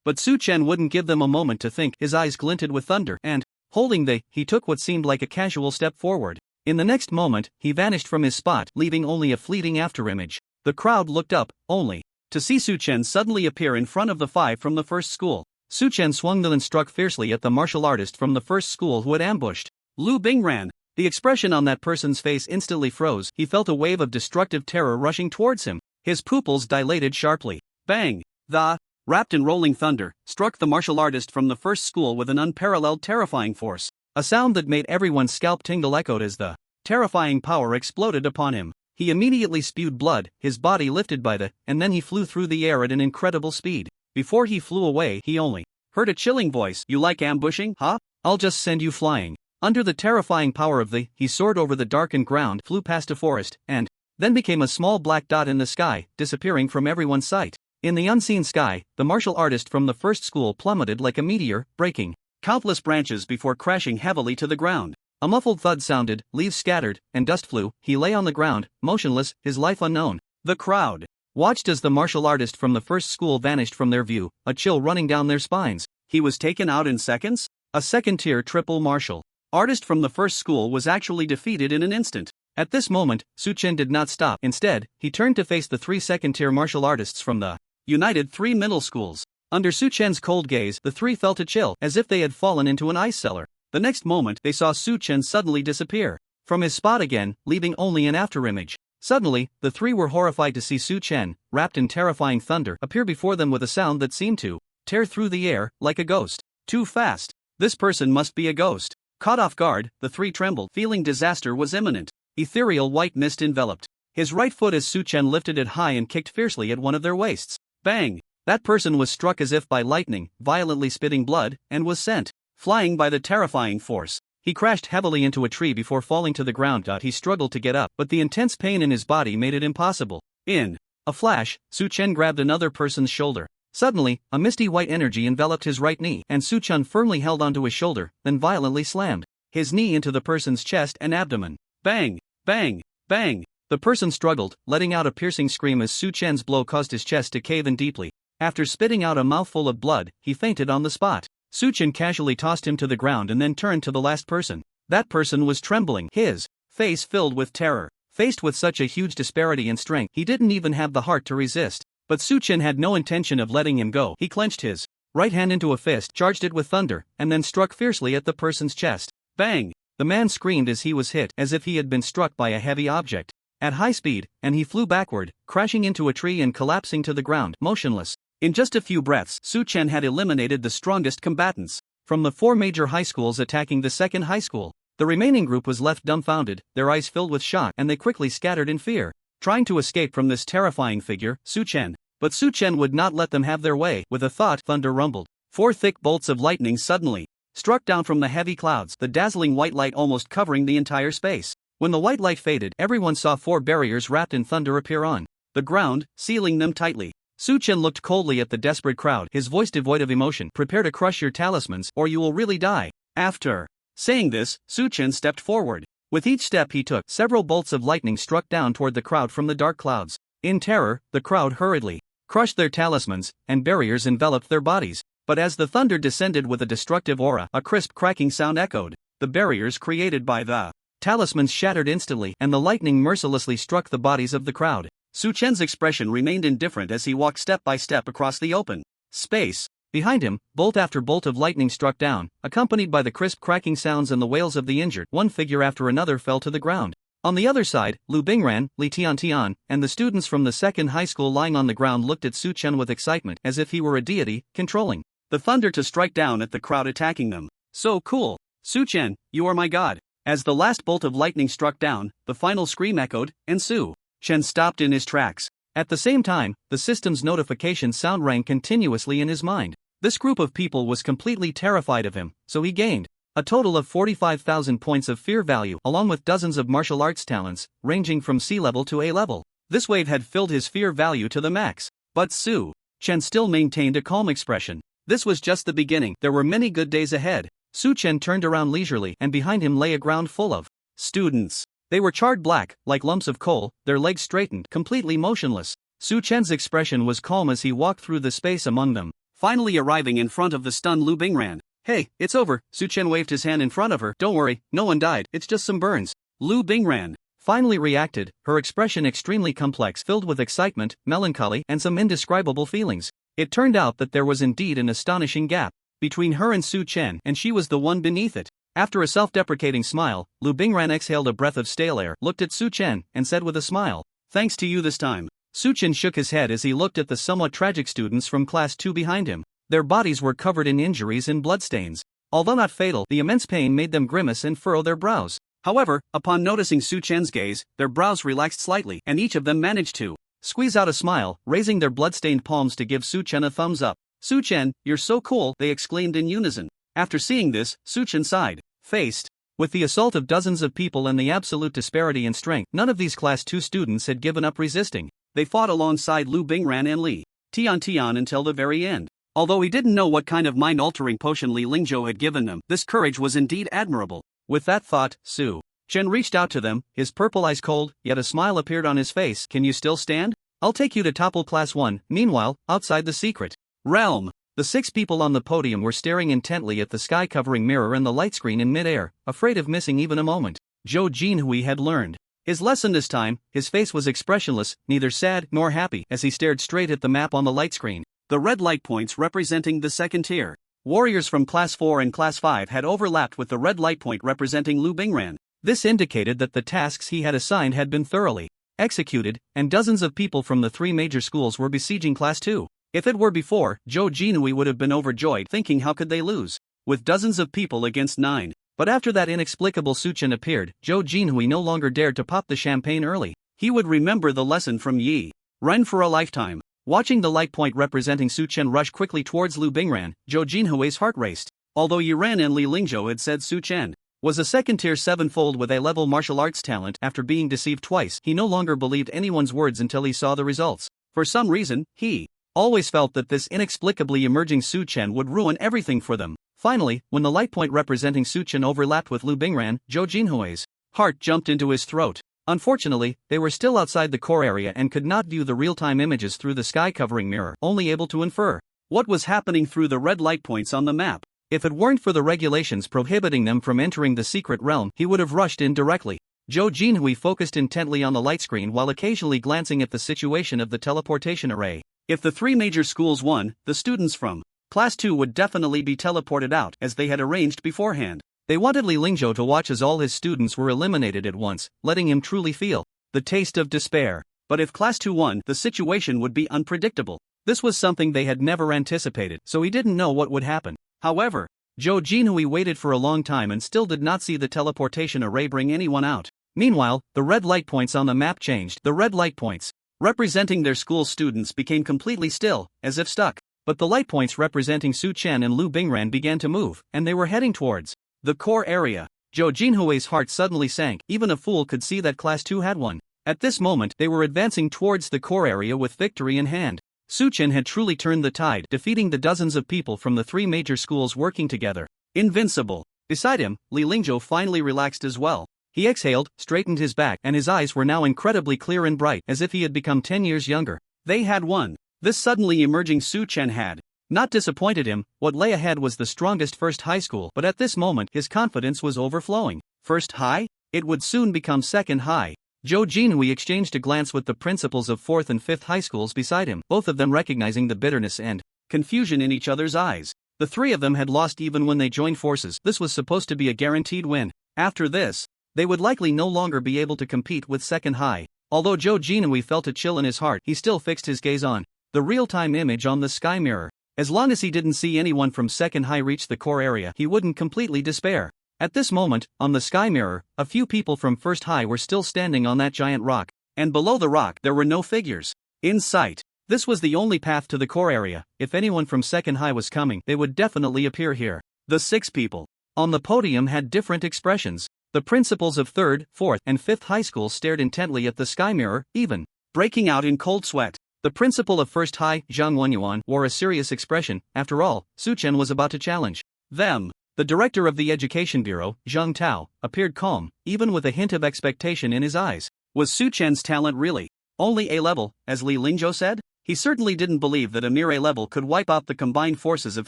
But Su Chen wouldn't give them a moment to think. His eyes glinted with thunder, and, holding he took what seemed like a casual step forward. In the next moment, he vanished from his spot, leaving only a fleeting afterimage. The crowd looked up, only to see Su Chen suddenly appear in front of the five from the first school. Su Chen swung and struck fiercely at the martial artist from the first school who had ambushed Lu Bingran. The expression on that person's face instantly froze. He felt a wave of destructive terror rushing towards him. His pupils dilated sharply. Bang! The wrapped in rolling thunder struck the martial artist from the first school with an unparalleled terrifying force. A sound that made everyone's scalp tingle echoed as the terrifying power exploded upon him. He immediately spewed blood, his body lifted by the, and then he flew through the air at an incredible speed. Before he flew away, he only heard a chilling voice. You like ambushing, huh? I'll just send you flying. Under the terrifying power of he soared over the darkened ground, flew past a forest, and then became a small black dot in the sky, disappearing from everyone's sight. In the unseen sky, the martial artist from the first school plummeted like a meteor, breaking countless branches before crashing heavily to the ground. A muffled thud sounded, leaves scattered, and dust flew. He lay on the ground, motionless, his life unknown. The crowd watched as the martial artist from the first school vanished from their view, a chill running down their spines. He was taken out in seconds? A second-tier triple martial artist from the first school was actually defeated in an instant. At this moment, Su Chen did not stop. Instead, he turned to face the three second-tier martial artists from the United Three Middle Schools. Under Su Chen's cold gaze, the three felt a chill, as if they had fallen into an ice cellar. The next moment, they saw Su Chen suddenly disappear from his spot again, leaving only an afterimage. Suddenly, the three were horrified to see Su Chen, wrapped in terrifying thunder, appear before them with a sound that seemed to tear through the air, like a ghost. Too fast. This person must be a ghost. Caught off guard, the three trembled, feeling disaster was imminent. Ethereal white mist enveloped his right foot as Su Chen lifted it high and kicked fiercely at one of their waists. Bang! That person was struck as if by lightning, violently spitting blood, and was sent flying by the terrifying force. He crashed heavily into a tree before falling to the ground. He struggled to get up, but the intense pain in his body made it impossible. In a flash, Su Chen grabbed another person's shoulder. Suddenly, a misty white energy enveloped his right knee, and Su Chen firmly held onto his shoulder, then violently slammed his knee into the person's chest and abdomen. Bang! Bang! Bang! The person struggled, letting out a piercing scream as Su Chen's blow caused his chest to cave in deeply. After spitting out a mouthful of blood, he fainted on the spot. Su Chen casually tossed him to the ground and then turned to the last person. That person was trembling, his face filled with terror. Faced with such a huge disparity in strength, he didn't even have the heart to resist. But Su Chen had no intention of letting him go. He clenched his right hand into a fist, charged it with thunder, and then struck fiercely at the person's chest. Bang! The man screamed as he was hit, as if he had been struck by a heavy object at high speed, and he flew backward, crashing into a tree and collapsing to the ground, motionless. In just a few breaths, Su Chen had eliminated the strongest combatants from the four major high schools attacking the second high school. The remaining group was left dumbfounded, their eyes filled with shock, and they quickly scattered in fear, trying to escape from this terrifying figure, Su Chen. But Su Chen would not let them have their way. With a thought, thunder rumbled. 4 thick bolts of lightning suddenly struck down from the heavy clouds, the dazzling white light almost covering the entire space. When the white light faded, everyone saw 4 barriers wrapped in thunder appear on the ground, sealing them tightly. Su Chen looked coldly at the desperate crowd, his voice devoid of emotion. Prepare to crush your talismans, or you will really die. After saying this, Su Chen stepped forward. With each step he took, several bolts of lightning struck down toward the crowd from the dark clouds. In terror, the crowd hurriedly crushed their talismans, and barriers enveloped their bodies. But as the thunder descended with a destructive aura, a crisp cracking sound echoed. The barriers created by the talismans shattered instantly, and the lightning mercilessly struck the bodies of the crowd. Su Chen's expression remained indifferent as he walked step by step across the open space. Behind him, bolt after bolt of lightning struck down, accompanied by the crisp cracking sounds and the wails of the injured. One figure after another fell to the ground. On the other side, Lu Bingran, Li Tiantian, and the students from the second high school lying on the ground looked at Su Chen with excitement, as if he were a deity, controlling the thunder to strike down at the crowd attacking them. So cool! Su Chen, you are my god! As the last bolt of lightning struck down, the final scream echoed, and Su Chen stopped in his tracks. At the same time, the system's notification sound rang continuously in his mind. This group of people was completely terrified of him, so he gained a total of 45,000 points of fear value, along with dozens of martial arts talents, ranging from C level to A level. This wave had filled his fear value to the max. But Su Chen still maintained a calm expression. This was just the beginning. There were many good days ahead. Su Chen turned around leisurely, and behind him lay a ground full of students. They were charred black, like lumps of coal, their legs straightened, completely motionless. Su Chen's expression was calm as he walked through the space among them, finally arriving in front of the stunned Lu Bingran. Hey, it's over, Su Chen waved his hand in front of her. Don't worry, no one died, it's just some burns. Lu Bingran finally reacted, her expression extremely complex, filled with excitement, melancholy, and some indescribable feelings. It turned out that there was indeed an astonishing gap between her and Su Chen, and she was the one beneath it. After a self-deprecating smile, Lu Bingran exhaled a breath of stale air, looked at Su Chen, and said with a smile, "Thanks to you this time." Su Chen shook his head as he looked at the somewhat tragic students from Class 2 behind him. Their bodies were covered in injuries and bloodstains. Although not fatal, the immense pain made them grimace and furrow their brows. However, upon noticing Su Chen's gaze, their brows relaxed slightly, and each of them managed to squeeze out a smile, raising their blood-stained palms to give Su Chen a thumbs up. "Su Chen, you're so cool," they exclaimed in unison. After seeing this, Su Chen sighed. Faced with the assault of dozens of people and the absolute disparity in strength, none of these Class 2 students had given up resisting. They fought alongside Lu Bingran and Li Tian until the very end. Although he didn't know what kind of mind-altering potion Li Lingzhou had given them, this courage was indeed admirable. With that thought, Su Chen reached out to them, his purple eyes cold, yet a smile appeared on his face. "Can you still stand? I'll take you to topple Class 1. Meanwhile, outside the secret realm." The 6 people on the podium were staring intently at the sky-covering mirror and the light screen in mid-air, afraid of missing even a moment. Zhou Jinhui had learned his lesson this time. His face was expressionless, neither sad nor happy, as he stared straight at the map on the light screen. The red light points representing the second tier warriors from Class 4 and Class 5 had overlapped with the red light point representing Lu Bingran. This indicated that the tasks he had assigned had been thoroughly executed, and dozens of people from the 3 major schools were besieging Class 2. If it were before, Zhou Jinhui would have been overjoyed, thinking how could they lose with dozens of people against 9. But after that inexplicable Su Chen appeared, Zhou Jinhui no longer dared to pop the champagne early. He would remember the lesson from Yi Ren for a lifetime. Watching the light point representing Su Chen rush quickly towards Lu Bingran, Zhou Jinhui's heart raced. Although Yi Ren and Li Lingzhou had said Su Chen was a second-tier 7-fold with A-level martial arts talent, after being deceived twice, he no longer believed anyone's words until he saw the results. For some reason, he always felt that this inexplicably emerging Su Chen would ruin everything for them. Finally, when the light point representing Su Chen overlapped with Lu Bingran, Zhou Jinhui's heart jumped into his throat. Unfortunately, they were still outside the core area and could not view the real-time images through the sky-covering mirror, only able to infer what was happening through the red light points on the map. If it weren't for the regulations prohibiting them from entering the secret realm, he would have rushed in directly. Zhou Jinhui focused intently on the light screen while occasionally glancing at the situation of the teleportation array. If the 3 major schools won, the students from Class 2 would definitely be teleported out, as they had arranged beforehand. They wanted Li Lingzhou to watch as all his students were eliminated at once, letting him truly feel the taste of despair. But if Class 2 won, the situation would be unpredictable. This was something they had never anticipated, so he didn't know what would happen. However, Zhou Jinhui waited for a long time and still did not see the teleportation array bring anyone out. Meanwhile, the red light points on the map changed. The red light points representing their school students became completely still, as if stuck. But the light points representing Su Chen and Lu Bingran began to move, and they were heading towards the core area. Zhou Jinhui's heart suddenly sank. Even a fool could see that Class 2 had won. At this moment, they were advancing towards the core area with victory in hand. Su Chen had truly turned the tide, defeating the dozens of people from the 3 major schools working together. Invincible. Beside him, Li Lingzhou finally relaxed as well. He exhaled, straightened his back, and his eyes were now incredibly clear and bright, as if he had become 10 years younger. They had won. This suddenly emerging Su Chen had not disappointed him. What lay ahead was the strongest first high school, but at this moment his confidence was overflowing. First high? It would soon become second high. Zhou Jinhui exchanged a glance with the principals of 4th and 5th high schools beside him, both of them recognizing the bitterness and confusion in each other's eyes. The 3 of them had lost even when they joined forces. This was supposed to be a guaranteed win. After this, they would likely no longer be able to compete with second high. Although Zhou Jinhui felt a chill in his heart, he still fixed his gaze on the real-time image on the sky mirror. As long as he didn't see anyone from second high reach the core area, he wouldn't completely despair. At this moment, on the sky mirror, a few people from first high were still standing on that giant rock, and below the rock there were no figures in sight. This was the only path to the core area. If anyone from second high was coming, they would definitely appear here. The 6 people on the podium had different expressions. The principals of 3rd, 4th, and 5th high schools stared intently at the sky mirror, even breaking out in cold sweat. The principal of first high, Zhang Wenyuan, wore a serious expression. After all, Su Chen was about to challenge them. The director of the education bureau, Zhang Tao, appeared calm, even with a hint of expectation in his eyes. Was Su Chen's talent really only A-level, as Li Lingzhou said? He certainly didn't believe that a mere A-level could wipe out the combined forces of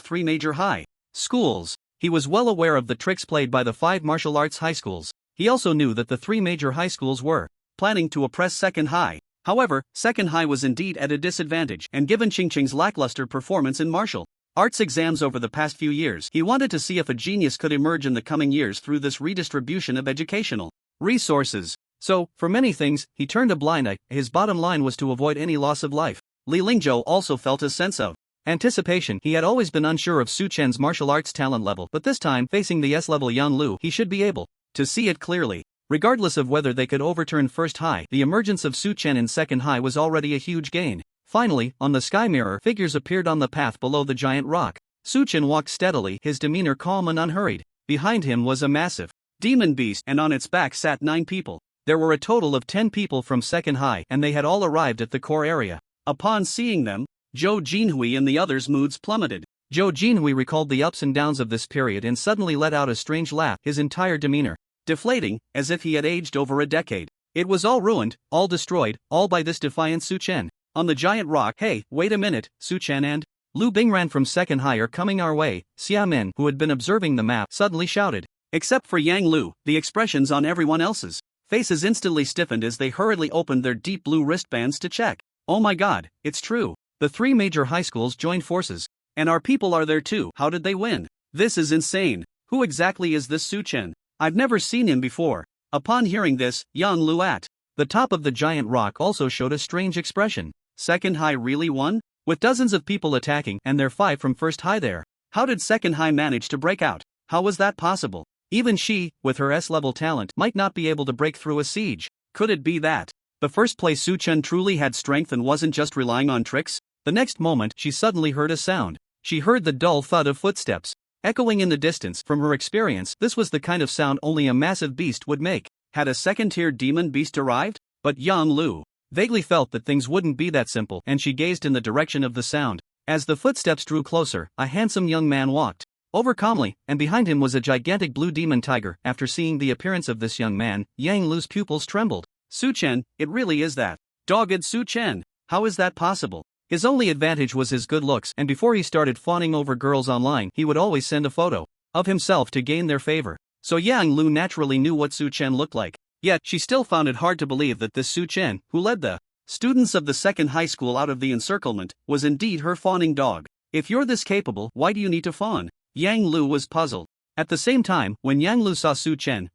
3 major high schools. He was well aware of the tricks played by the 5 martial arts high schools. He also knew that the three major high schools were planning to oppress Second High. However, Second High was indeed at a disadvantage, and given Qingqing's lackluster performance in martial arts exams over the past few years, he wanted to see if a genius could emerge in the coming years through this redistribution of educational resources. So, for many things, he turned a blind eye. His bottom line was to avoid any loss of life. Li Lingzhou also felt a sense of anticipation. He had always been unsure of Su Chen's martial arts talent level, but this time, facing the S-level Yang Lu, he should be able to see it clearly. Regardless of whether they could overturn First High, the emergence of Su Chen in Second High was already a huge gain. Finally, on the sky mirror, figures appeared on the path below the giant rock. Su Chen walked steadily, his demeanor calm and unhurried. Behind him was a massive demon beast, and on its back sat 9 people. There were a total of 10 people from Second High, and they had all arrived at the core area. Upon seeing them, Zhou Jinhui and the others' moods plummeted. Zhou Jinhui recalled the ups and downs of this period and suddenly let out a strange laugh, his entire demeanor deflating, as if he had aged over a decade. It was all ruined, all destroyed, all by this defiant Su Chen. On the giant rock, hey, wait a minute, Su Chen and Lu Bingran from Second High are coming our way, Xia Min, who had been observing the map, suddenly shouted. Except for Yang Lu, the expressions on everyone else's faces instantly stiffened as they hurriedly opened their deep blue wristbands to check. Oh my god, it's true. The 3 major high schools joined forces. And our people are there too. How did they win? This is insane. Who exactly is this Su Chen? I've never seen him before. Upon hearing this, Yang Lu at the top of the giant rock also showed a strange expression. Second High really won? With dozens of people attacking and their 5 from First High there. How did Second High manage to break out? How was that possible? Even she, with her S-level talent, might not be able to break through a siege. Could it be that the first place Su Chen truly had strength and wasn't just relying on tricks? The next moment, she suddenly heard a sound. She heard the dull thud of footsteps echoing in the distance. From her experience, this was the kind of sound only a massive beast would make. Had a second-tier demon beast arrived? But Yang Lu vaguely felt that things wouldn't be that simple, and she gazed in the direction of the sound. As the footsteps drew closer, a handsome young man walked over calmly, and behind him was a gigantic blue demon tiger. After seeing the appearance of this young man, Yang Lu's pupils trembled. Su Chen, it really is that dogged Su Chen. How is that possible? His only advantage was his good looks, and before he started fawning over girls online, he would always send a photo of himself to gain their favor. So Yang Lu naturally knew what Su Chen looked like. Yet, she still found it hard to believe that this Su Chen, who led the students of the second high school out of the encirclement, was indeed her fawning dog. If you're this capable, why do you need to fawn? Yang Lu was puzzled. At the same time, when Yang Lu saw Su Chen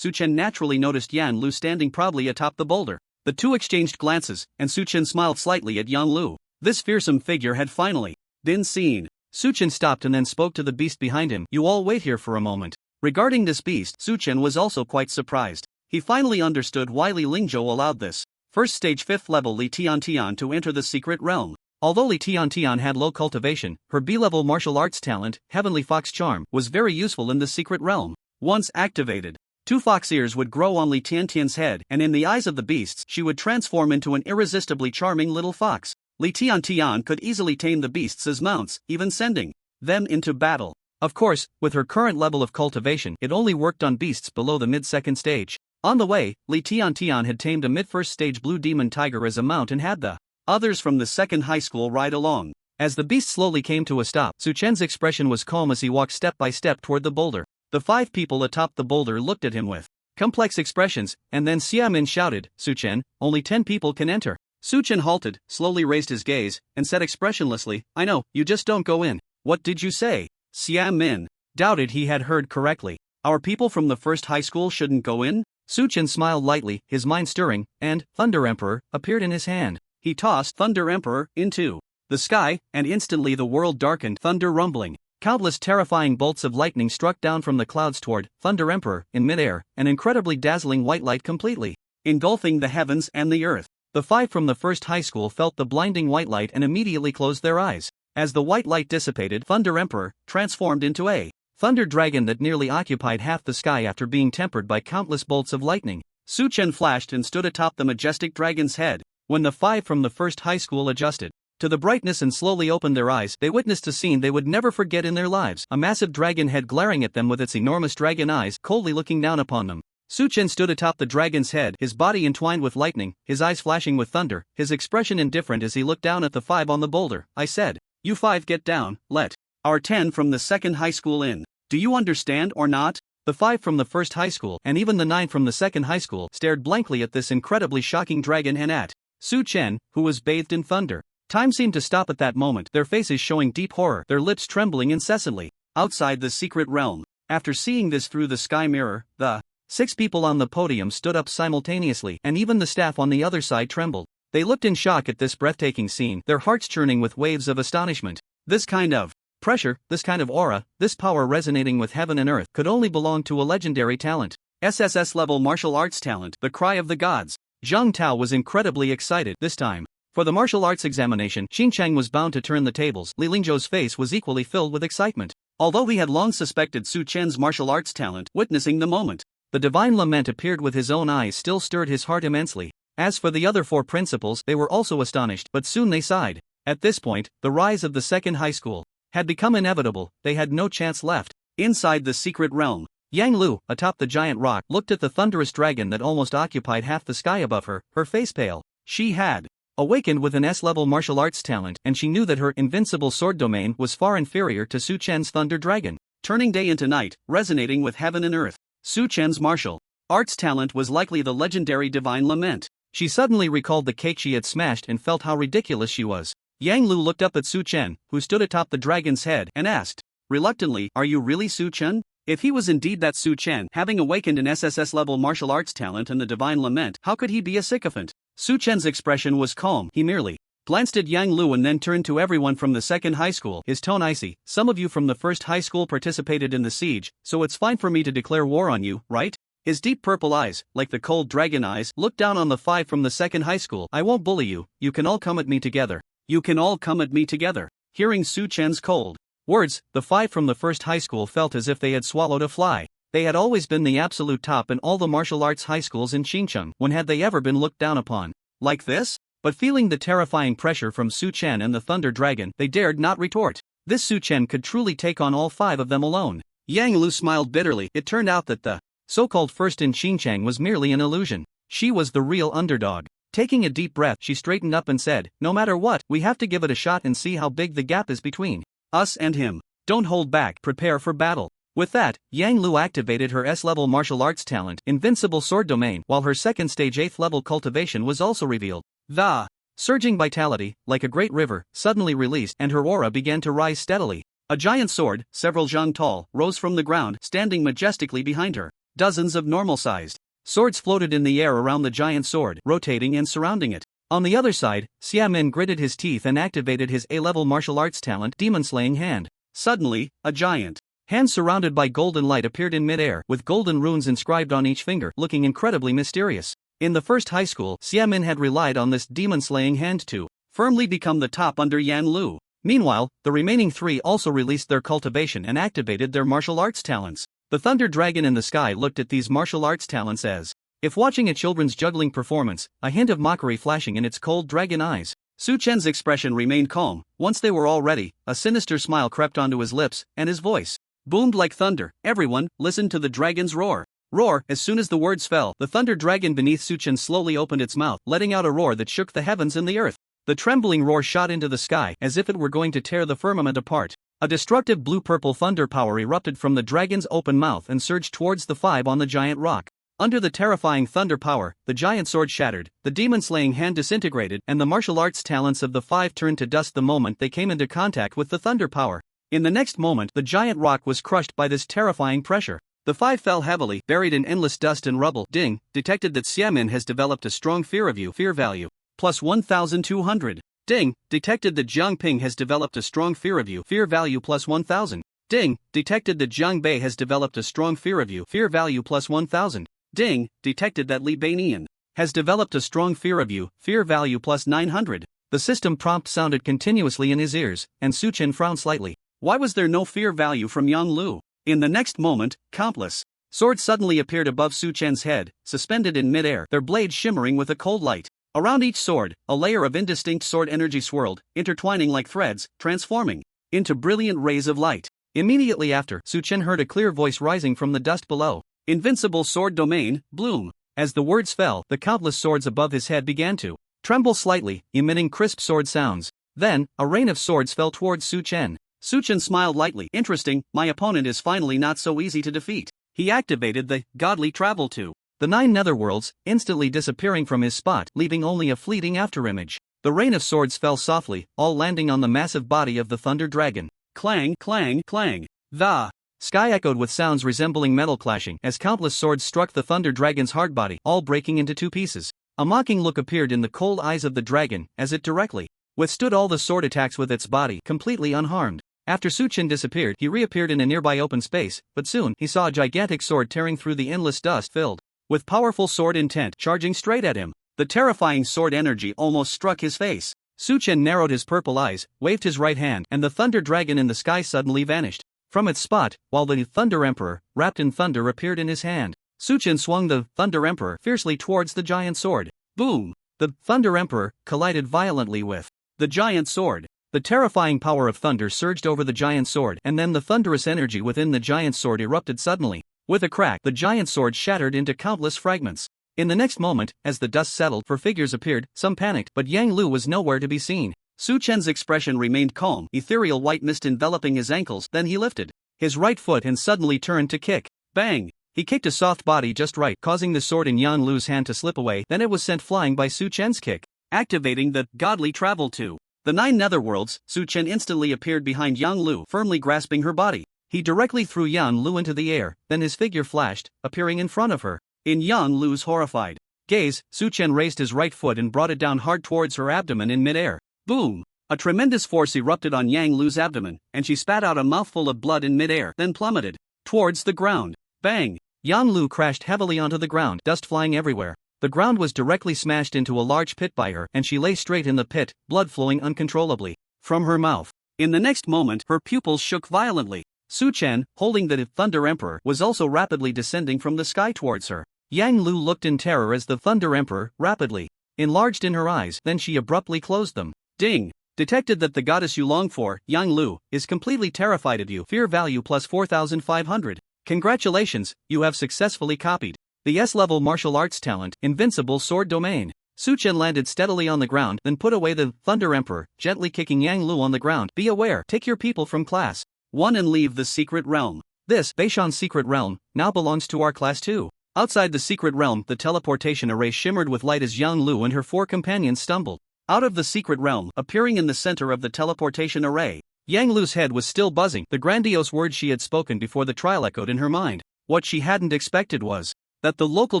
naturally noticed Yang Lu standing proudly atop the boulder. The two exchanged glances, and Su Chen smiled slightly at Yang Lu. This fearsome figure had finally been seen. Su Chen stopped and then spoke to the beast behind him. You all wait here for a moment. Regarding this beast, Su Chen was also quite surprised. He finally understood why Li Lingzhou allowed this first stage 5th level Li Tiantian to enter the secret realm. Although Li Tiantian had low cultivation, her B-level martial arts talent, Heavenly Fox Charm, was very useful in the secret realm. Once activated, 2 fox ears would grow on Li Tiantian's head, and in the eyes of the beasts, she would transform into an irresistibly charming little fox. Li Tiantian could easily tame the beasts as mounts, even sending them into battle. Of course, with her current level of cultivation, it only worked on beasts below the mid-second stage. On the way, Li Tiantian had tamed a mid-first stage blue demon tiger as a mount and had the others from the second high school ride along. As the beast slowly came to a stop, Su Chen's expression was calm as he walked step by step toward the boulder. The 5 people atop the boulder looked at him with complex expressions, and then Xia Min shouted, Su Chen, only 10 people can enter. Su Chen halted, slowly raised his gaze, and said expressionlessly, I know, you just don't go in. What did you say? Xia Min doubted he had heard correctly. Our people from the first high school shouldn't go in? Su Chen smiled lightly, his mind stirring, and Thunder Emperor appeared in his hand. He tossed Thunder Emperor into the sky, and instantly the world darkened, thunder rumbling. Countless terrifying bolts of lightning struck down from the clouds toward Thunder Emperor in midair, an incredibly dazzling white light completely engulfing the heavens and the earth. The 5 from the first high school felt the blinding white light and immediately closed their eyes. As the white light dissipated, Thunder Emperor transformed into a thunder dragon that nearly occupied half the sky after being tempered by countless bolts of lightning. Su Chen flashed and stood atop the majestic dragon's head. When the 5 from the first high school adjusted to the brightness and slowly opened their eyes, they witnessed a scene they would never forget in their lives. A massive dragon head glaring at them with its enormous dragon eyes coldly looking down upon them. Su Chen stood atop the dragon's head, his body entwined with lightning, his eyes flashing with thunder, his expression indifferent as he looked down at the 5 on the boulder. I said, you 5 get down, let our 10 from the second high school in. Do you understand or not? The 5 from the first high school and even the 9 from the second high school stared blankly at this incredibly shocking dragon and at Su Chen, who was bathed in thunder. Time seemed to stop at that moment, their faces showing deep horror, their lips trembling incessantly. Outside the secret realm, after seeing this through the sky mirror, the 6 people on the podium stood up simultaneously, and even the staff on the other side trembled. They looked in shock at this breathtaking scene, their hearts churning with waves of astonishment. This kind of pressure, this kind of aura, this power resonating with heaven and earth could only belong to a legendary talent. SSS-level martial arts talent, the cry of the gods. Zhang Tao was incredibly excited this time. For the martial arts examination, Xinchang was bound to turn the tables. Li Lingzhou's face was equally filled with excitement. Although he had long suspected Su Chen's martial arts talent, witnessing the moment the divine lament appeared with his own eyes still stirred his heart immensely. As for the other 4 principals, they were also astonished, but soon they sighed. At this point, the rise of the second high school had become inevitable, they had no chance left. Inside the secret realm, Yang Lu, atop the giant rock, looked at the thunderous dragon that almost occupied half the sky above her, her face pale. She had awakened with an S-level martial arts talent, and she knew that her invincible sword domain was far inferior to Su Chen's thunder dragon, turning day into night, resonating with heaven and earth. Su Chen's martial arts talent was likely the legendary divine lament. She suddenly recalled the cake she had smashed and felt how ridiculous she was. Yang Lu looked up at Su Chen, who stood atop the dragon's head, and asked, reluctantly, "Are you really Su Chen?" If he was indeed that Su Chen, having awakened an SSS-level martial arts talent and the divine lament, how could he be a sycophant? Su Chen's expression was calm, he merely glanced at Yang Lu and then turned to everyone from the second high school, his tone icy. "Some of you from the first high school participated in the siege, so it's fine for me to declare war on you, right?" His deep purple eyes, like the cold dragon eyes, looked down on the 5 from the second high school. "I won't bully you, you can all come at me together. You can all come at me together." Hearing Su Chen's cold words, the 5 from the first high school felt as if they had swallowed a fly. They had always been the absolute top in all the martial arts high schools in Xincheng. When had they ever been looked down upon like this? But feeling the terrifying pressure from Su Chen and the Thunder Dragon, they dared not retort. This Su Chen could truly take on all 5 of them alone. Yang Lu smiled bitterly. It turned out that the so-called first in Xincheng was merely an illusion. She was the real underdog. Taking a deep breath, she straightened up and said, "No matter what, we have to give it a shot and see how big the gap is between us and him. Don't hold back, prepare for battle." With that, Yang Lu activated her S-level martial arts talent, Invincible Sword Domain, while her second stage 8th level cultivation was also revealed. The surging vitality, like a great river, suddenly released and her aura began to rise steadily. A giant sword, several zhang tall, rose from the ground, standing majestically behind her. Dozens of normal-sized swords floated in the air around the giant sword, rotating and surrounding it. On the other side, Xia Min gritted his teeth and activated his A-level martial arts talent, Demon Slaying Hand. Suddenly, a giant hand surrounded by golden light appeared in mid-air, with golden runes inscribed on each finger, looking incredibly mysterious. In the first high school, Xia Min had relied on this demon-slaying hand to firmly become the top under Yan Lu. Meanwhile, the remaining 3 also released their cultivation and activated their martial arts talents. The Thunder Dragon in the sky looked at these martial arts talents as if watching a children's juggling performance, a hint of mockery flashing in its cold dragon eyes. Su Chen's expression remained calm. Once they were all ready, a sinister smile crept onto his lips, and his voice boomed like thunder. "Everyone, listen to the dragon's roar." Roar. As soon as the words fell, the Thunder Dragon beneath Su Chen slowly opened its mouth, letting out a roar that shook the heavens and the earth. The trembling roar shot into the sky, as if it were going to tear the firmament apart. A destructive blue-purple thunder power erupted from the dragon's open mouth and surged towards the 5 on the giant rock. Under the terrifying thunder power, the giant sword shattered, the demon-slaying hand disintegrated, and the martial arts talents of the 5 turned to dust the moment they came into contact with the thunder power. In the next moment, the giant rock was crushed by this terrifying pressure. The 5 fell heavily, buried in endless dust and rubble. Ding, detected that Xiamin has developed a strong fear of you. Fear value plus 1,200. Ding, detected that Jiang Ping has developed a strong fear of you. Fear value plus 1,000. Ding, detected that Jiang Bei has developed a strong fear of you. Fear value plus 1,000. Ding, detected that Li Beinian has developed a strong fear of you. Fear value plus 900. The system prompt sounded continuously in his ears, and Su Chen frowned slightly. Why was there no fear value from Yang Lu? In the next moment, countless swords suddenly appeared above Su Chen's head, suspended in midair, their blades shimmering with a cold light. Around each sword, a layer of indistinct sword energy swirled, intertwining like threads, transforming into brilliant rays of light. Immediately after, Su Chen heard a clear voice rising from the dust below. Invincible Sword Domain, Bloom. As the words fell, the countless swords above his head began to tremble slightly, emitting crisp sword sounds. Then, a rain of swords fell towards Su Chen. Su Chen smiled lightly. Interesting, my opponent is finally not so easy to defeat. He activated the godly travel to the 9 netherworlds, instantly disappearing from his spot, leaving only a fleeting afterimage. The rain of swords fell softly, all landing on the massive body of the thunder dragon. Clang, clang, clang. The sky echoed with sounds resembling metal clashing as countless swords struck the thunder dragon's hard body, all breaking into 2 pieces. A mocking look appeared in the cold eyes of the dragon as it directly withstood all the sword attacks with its body completely unharmed. After Suchen disappeared, he reappeared in a nearby open space, but soon he saw a gigantic sword tearing through the endless dust filled with powerful sword intent charging straight at him. The terrifying sword energy almost struck his face. Suchen narrowed his purple eyes, waved his right hand, and the thunder dragon in the sky suddenly vanished from its spot, while the Thunder Emperor, wrapped in thunder, appeared in his hand. Suchen swung the Thunder Emperor fiercely towards the giant sword. Boom! The Thunder Emperor collided violently with the giant sword. The terrifying power of thunder surged over the giant sword, and then the thunderous energy within the giant sword erupted suddenly. With a crack, the giant sword shattered into countless fragments. In the next moment, as the dust settled for figures appeared, some panicked, but Yang Lu was nowhere to be seen. Suchen's expression remained calm, ethereal white mist enveloping his ankles. Then he lifted his right foot and suddenly turned to kick. Bang! He kicked a soft body just right, causing the sword in Yang Lu's hand to slip away. Then it was sent flying by Suchen's kick, activating the godly travel to the 9 netherworlds. Suchen instantly appeared behind Yang Lu, firmly grasping her body. He directly threw Yang Lu into the air, then his figure flashed, appearing in front of her. In Yang Lu's horrified gaze, Suchen raised his right foot and brought it down hard towards her abdomen in midair. Boom! A tremendous force erupted on Yang Lu's abdomen, and she spat out a mouthful of blood in midair, then plummeted towards the ground. Bang! Yang Lu crashed heavily onto the ground, dust flying everywhere. The ground was directly smashed into a large pit by her, and she lay straight in the pit, blood flowing uncontrollably from her mouth. In the next moment, her pupils shook violently. Suchen, holding the Thunder Emperor, was also rapidly descending from the sky towards her. Yang Lu looked in terror as the Thunder Emperor rapidly enlarged in her eyes, then she abruptly closed them. Ding! Detected that the goddess you long for, Yang Lu, is completely terrified of you. Fear value plus 4,500. Congratulations, you have successfully copied the S-level martial arts talent, Invincible Sword Domain. Suchen landed steadily on the ground, then put away the Thunder Emperor, gently kicking Yang Lu on the ground. Be aware, take your people from class 1 and leave the secret realm. This, Beishan's secret realm, now belongs to our class 2. Outside the secret realm, the teleportation array shimmered with light as Yang Lu and her 4 companions stumbled out of the secret realm, appearing in the center of the teleportation array. Yang Lu's head was still buzzing. The grandiose words she had spoken before the trial echoed in her mind. What she hadn't expected was that the local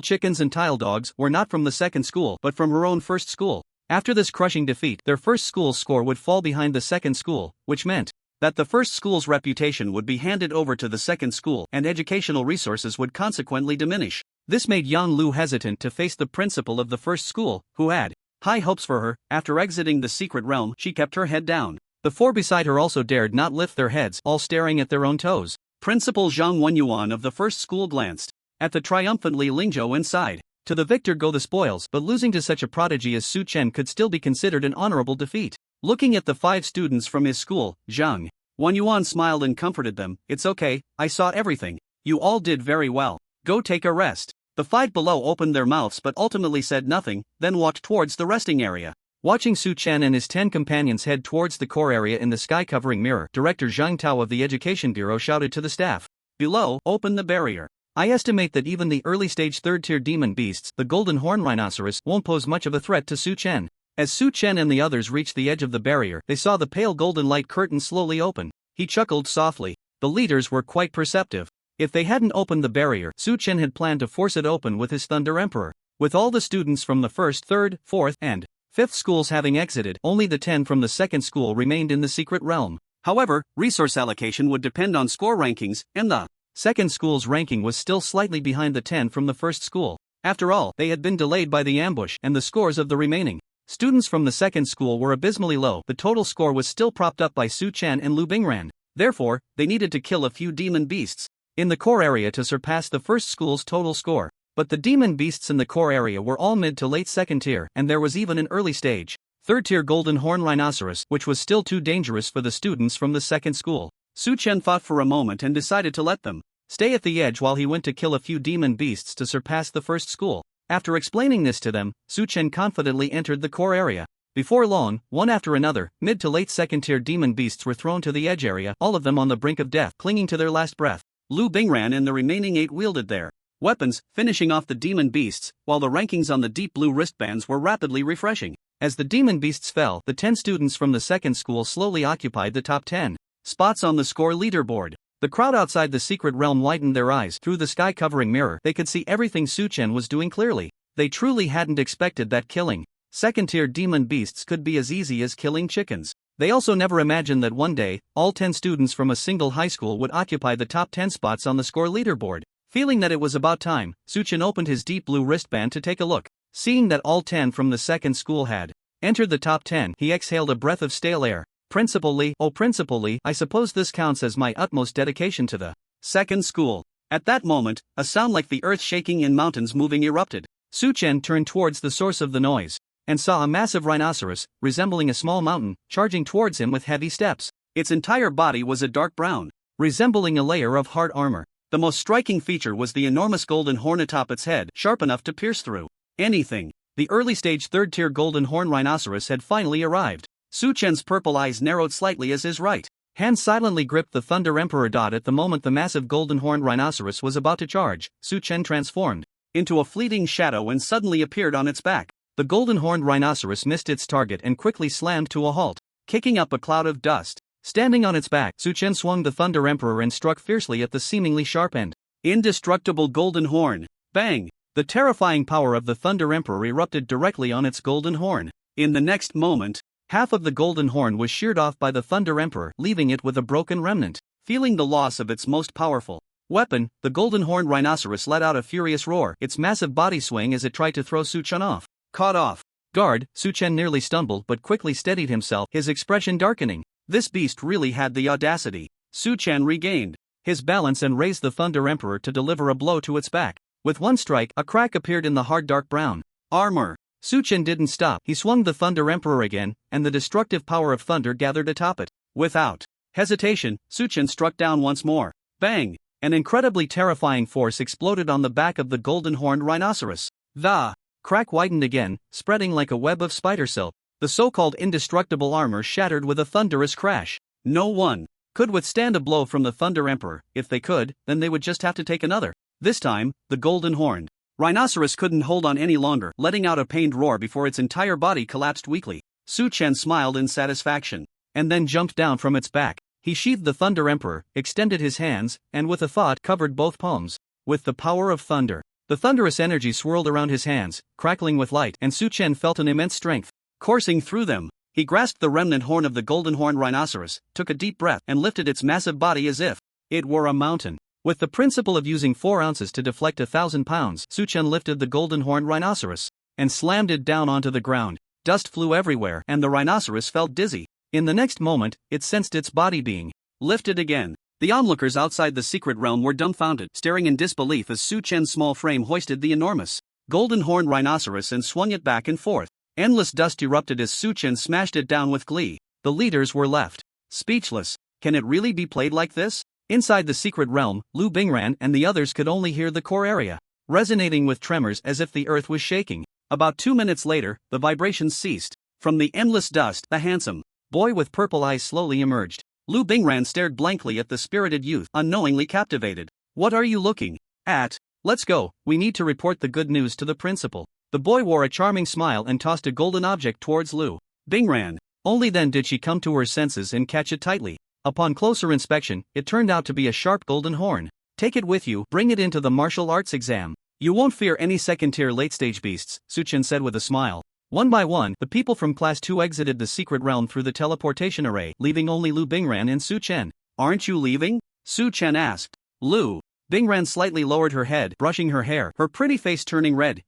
chickens and tile dogs were not from the second school but from her own first school. After this crushing defeat, their first school's score would fall behind the second school, which meant that the first school's reputation would be handed over to the second school and educational resources would consequently diminish. This made Yang Lu hesitant to face the principal of the first school, who had high hopes for her. After exiting the secret realm, she kept her head down. The 4 beside her also dared not lift their heads, all staring at their own toes. Principal Zhang Wenyuan of the first school glanced at the triumphantly Lingzhou and sighed. To the victor go the spoils, but losing to such a prodigy as Su Chen could still be considered an honorable defeat. Looking at the 5 students from his school, Zhang Wenyuan smiled and comforted them. It's okay, I saw everything. You all did very well. Go take a rest. The 5 below opened their mouths but ultimately said nothing, then walked towards the resting area. Watching Su Chen and his 10 companions head towards the core area in the sky-covering mirror, Director Zhang Tao of the Education Bureau shouted to the staff. Below, open the barrier. I estimate that even the early-stage third-tier demon beasts, the golden horn rhinoceros, won't pose much of a threat to Su Chen. As Su Chen and the others reached the edge of the barrier, they saw the pale golden light curtain slowly open. He chuckled softly. The leaders were quite perceptive. If they hadn't opened the barrier, Su Chen had planned to force it open with his Thunder Emperor. With all the students from the 1st, 3rd, 4th, and 5th schools having exited, only the 10 from the 2nd school remained in the secret realm. However, resource allocation would depend on score rankings, and the 2nd school's ranking was still slightly behind the 10 from the 1st school. After all, they had been delayed by the ambush and the scores of the remaining students from the 2nd school were abysmally low. The total score was still propped up by Su Chen and Lu Bingran. Therefore, they needed to kill a few demon beasts in the core area to surpass the 1st school's total score. But the demon beasts in the core area were all mid to late 2nd tier, and there was even an early stage 3rd tier golden horn rhinoceros, which was still too dangerous for the students from the 2nd school. Su Chen thought for a moment and decided to let them stay at the edge while he went to kill a few demon beasts to surpass the 1st school. After explaining this to them, Su Chen confidently entered the core area. Before long, one after another, mid to late 2nd tier demon beasts were thrown to the edge area, all of them on the brink of death, clinging to their last breath. Lu Bingran and the remaining 8 wielded their weapons, finishing off the demon beasts, while the rankings on the deep blue wristbands were rapidly refreshing. As the demon beasts fell, the 10 students from the second school slowly occupied the top 10 spots on the score leaderboard. The crowd outside the secret realm widened their eyes. Through the sky-covering mirror, they could see everything Su Chen was doing clearly. They truly hadn't expected that killing second-tier demon beasts could be as easy as killing chickens. They also never imagined that one day, all 10 students from a single high school would occupy the top 10 spots on the score leaderboard. Feeling that it was about time, Su Chen opened his deep blue wristband to take a look. Seeing that all 10 from the second school had entered the top 10, he exhaled a breath of stale air. Principal Lee, oh Principal Lee, I suppose this counts as my utmost dedication to the second school. At that moment, a sound like the earth shaking in mountains moving erupted. Su Chen turned towards the source of the noise and saw a massive rhinoceros, resembling a small mountain, charging towards him with heavy steps. Its entire body was a dark brown, resembling a layer of hard armor. The most striking feature was the enormous golden horn atop its head, sharp enough to pierce through anything. The early-stage third-tier golden horn rhinoceros had finally arrived. Su Chen's purple eyes narrowed slightly as his right hand silently gripped the Thunder Emperor. At the moment the massive golden horn rhinoceros was about to charge, Su Chen transformed into a fleeting shadow and suddenly appeared on its back. The golden horned rhinoceros missed its target and quickly slammed to a halt, kicking up a cloud of dust. Standing on its back, Su Chen swung the Thunder Emperor and struck fiercely at the seemingly sharp end. Indestructible golden horn. Bang! The terrifying power of the Thunder Emperor erupted directly on its golden horn. In the next moment, half of the golden horn was sheared off by the Thunder Emperor, leaving it with a broken remnant. Feeling the loss of its most powerful weapon, the golden horned rhinoceros let out a furious roar, its massive body swaying as it tried to throw Su Chen off. Caught off guard, Su Chen nearly stumbled but quickly steadied himself, his expression darkening. This beast really had the audacity. Su Chen regained his balance and raised the Thunder Emperor to deliver a blow to its back. With one strike, a crack appeared in the hard dark brown armor. Su Chen didn't stop. He swung the Thunder Emperor again, and the destructive power of thunder gathered atop it. Without hesitation, Su Chen struck down once more. Bang! An incredibly terrifying force exploded on the back of the golden horned rhinoceros. The crack widened again, spreading like a web of spider silk. The so-called indestructible armor shattered with a thunderous crash. No one could withstand a blow from the Thunder Emperor. If they could, then they would just have to take another. This time, the golden horned rhinoceros couldn't hold on any longer, letting out a pained roar before its entire body collapsed weakly. Su Chen smiled in satisfaction, and then jumped down from its back. He sheathed the Thunder Emperor, extended his hands, and with a thought covered both palms with the power of thunder. The thunderous energy swirled around his hands, crackling with light, and Su Chen felt an immense strength coursing through them. He grasped the remnant horn of the golden horned rhinoceros, took a deep breath, and lifted its massive body as if it were a mountain. With the principle of using 4 ounces to deflect 1,000 pounds, Su Chen lifted the golden horned rhinoceros and slammed it down onto the ground. Dust flew everywhere, and the rhinoceros felt dizzy. In the next moment, it sensed its body being lifted again. The onlookers outside the secret realm were dumbfounded, staring in disbelief as Su Chen's small frame hoisted the enormous golden horned rhinoceros and swung it back and forth. Endless dust erupted as Su Chen smashed it down with glee. The leaders were left speechless. Can it really be played like this? Inside the secret realm, Lu Bingran and the others could only hear the core area resonating with tremors as if the earth was shaking. About 2 minutes later, the vibrations ceased. From the endless dust, the handsome boy with purple eyes slowly emerged. Lu Bingran stared blankly at the spirited youth, unknowingly captivated. What are you looking at? Let's go, we need to report the good news to the principal. The boy wore a charming smile and tossed a golden object towards Lu Bingran. Only then did she come to her senses and catch it tightly. Upon closer inspection, it turned out to be a sharp golden horn. Take it with you, bring it into the martial arts exam. You won't fear any second-tier late-stage beasts, Su Chen said with a smile. One by one, the people from Class 2 exited the secret realm through the teleportation array, leaving only Lu Bingran and Su Chen. Aren't you leaving? Su Chen asked. Lu Bingran slightly lowered her head, brushing her hair, her pretty face turning red.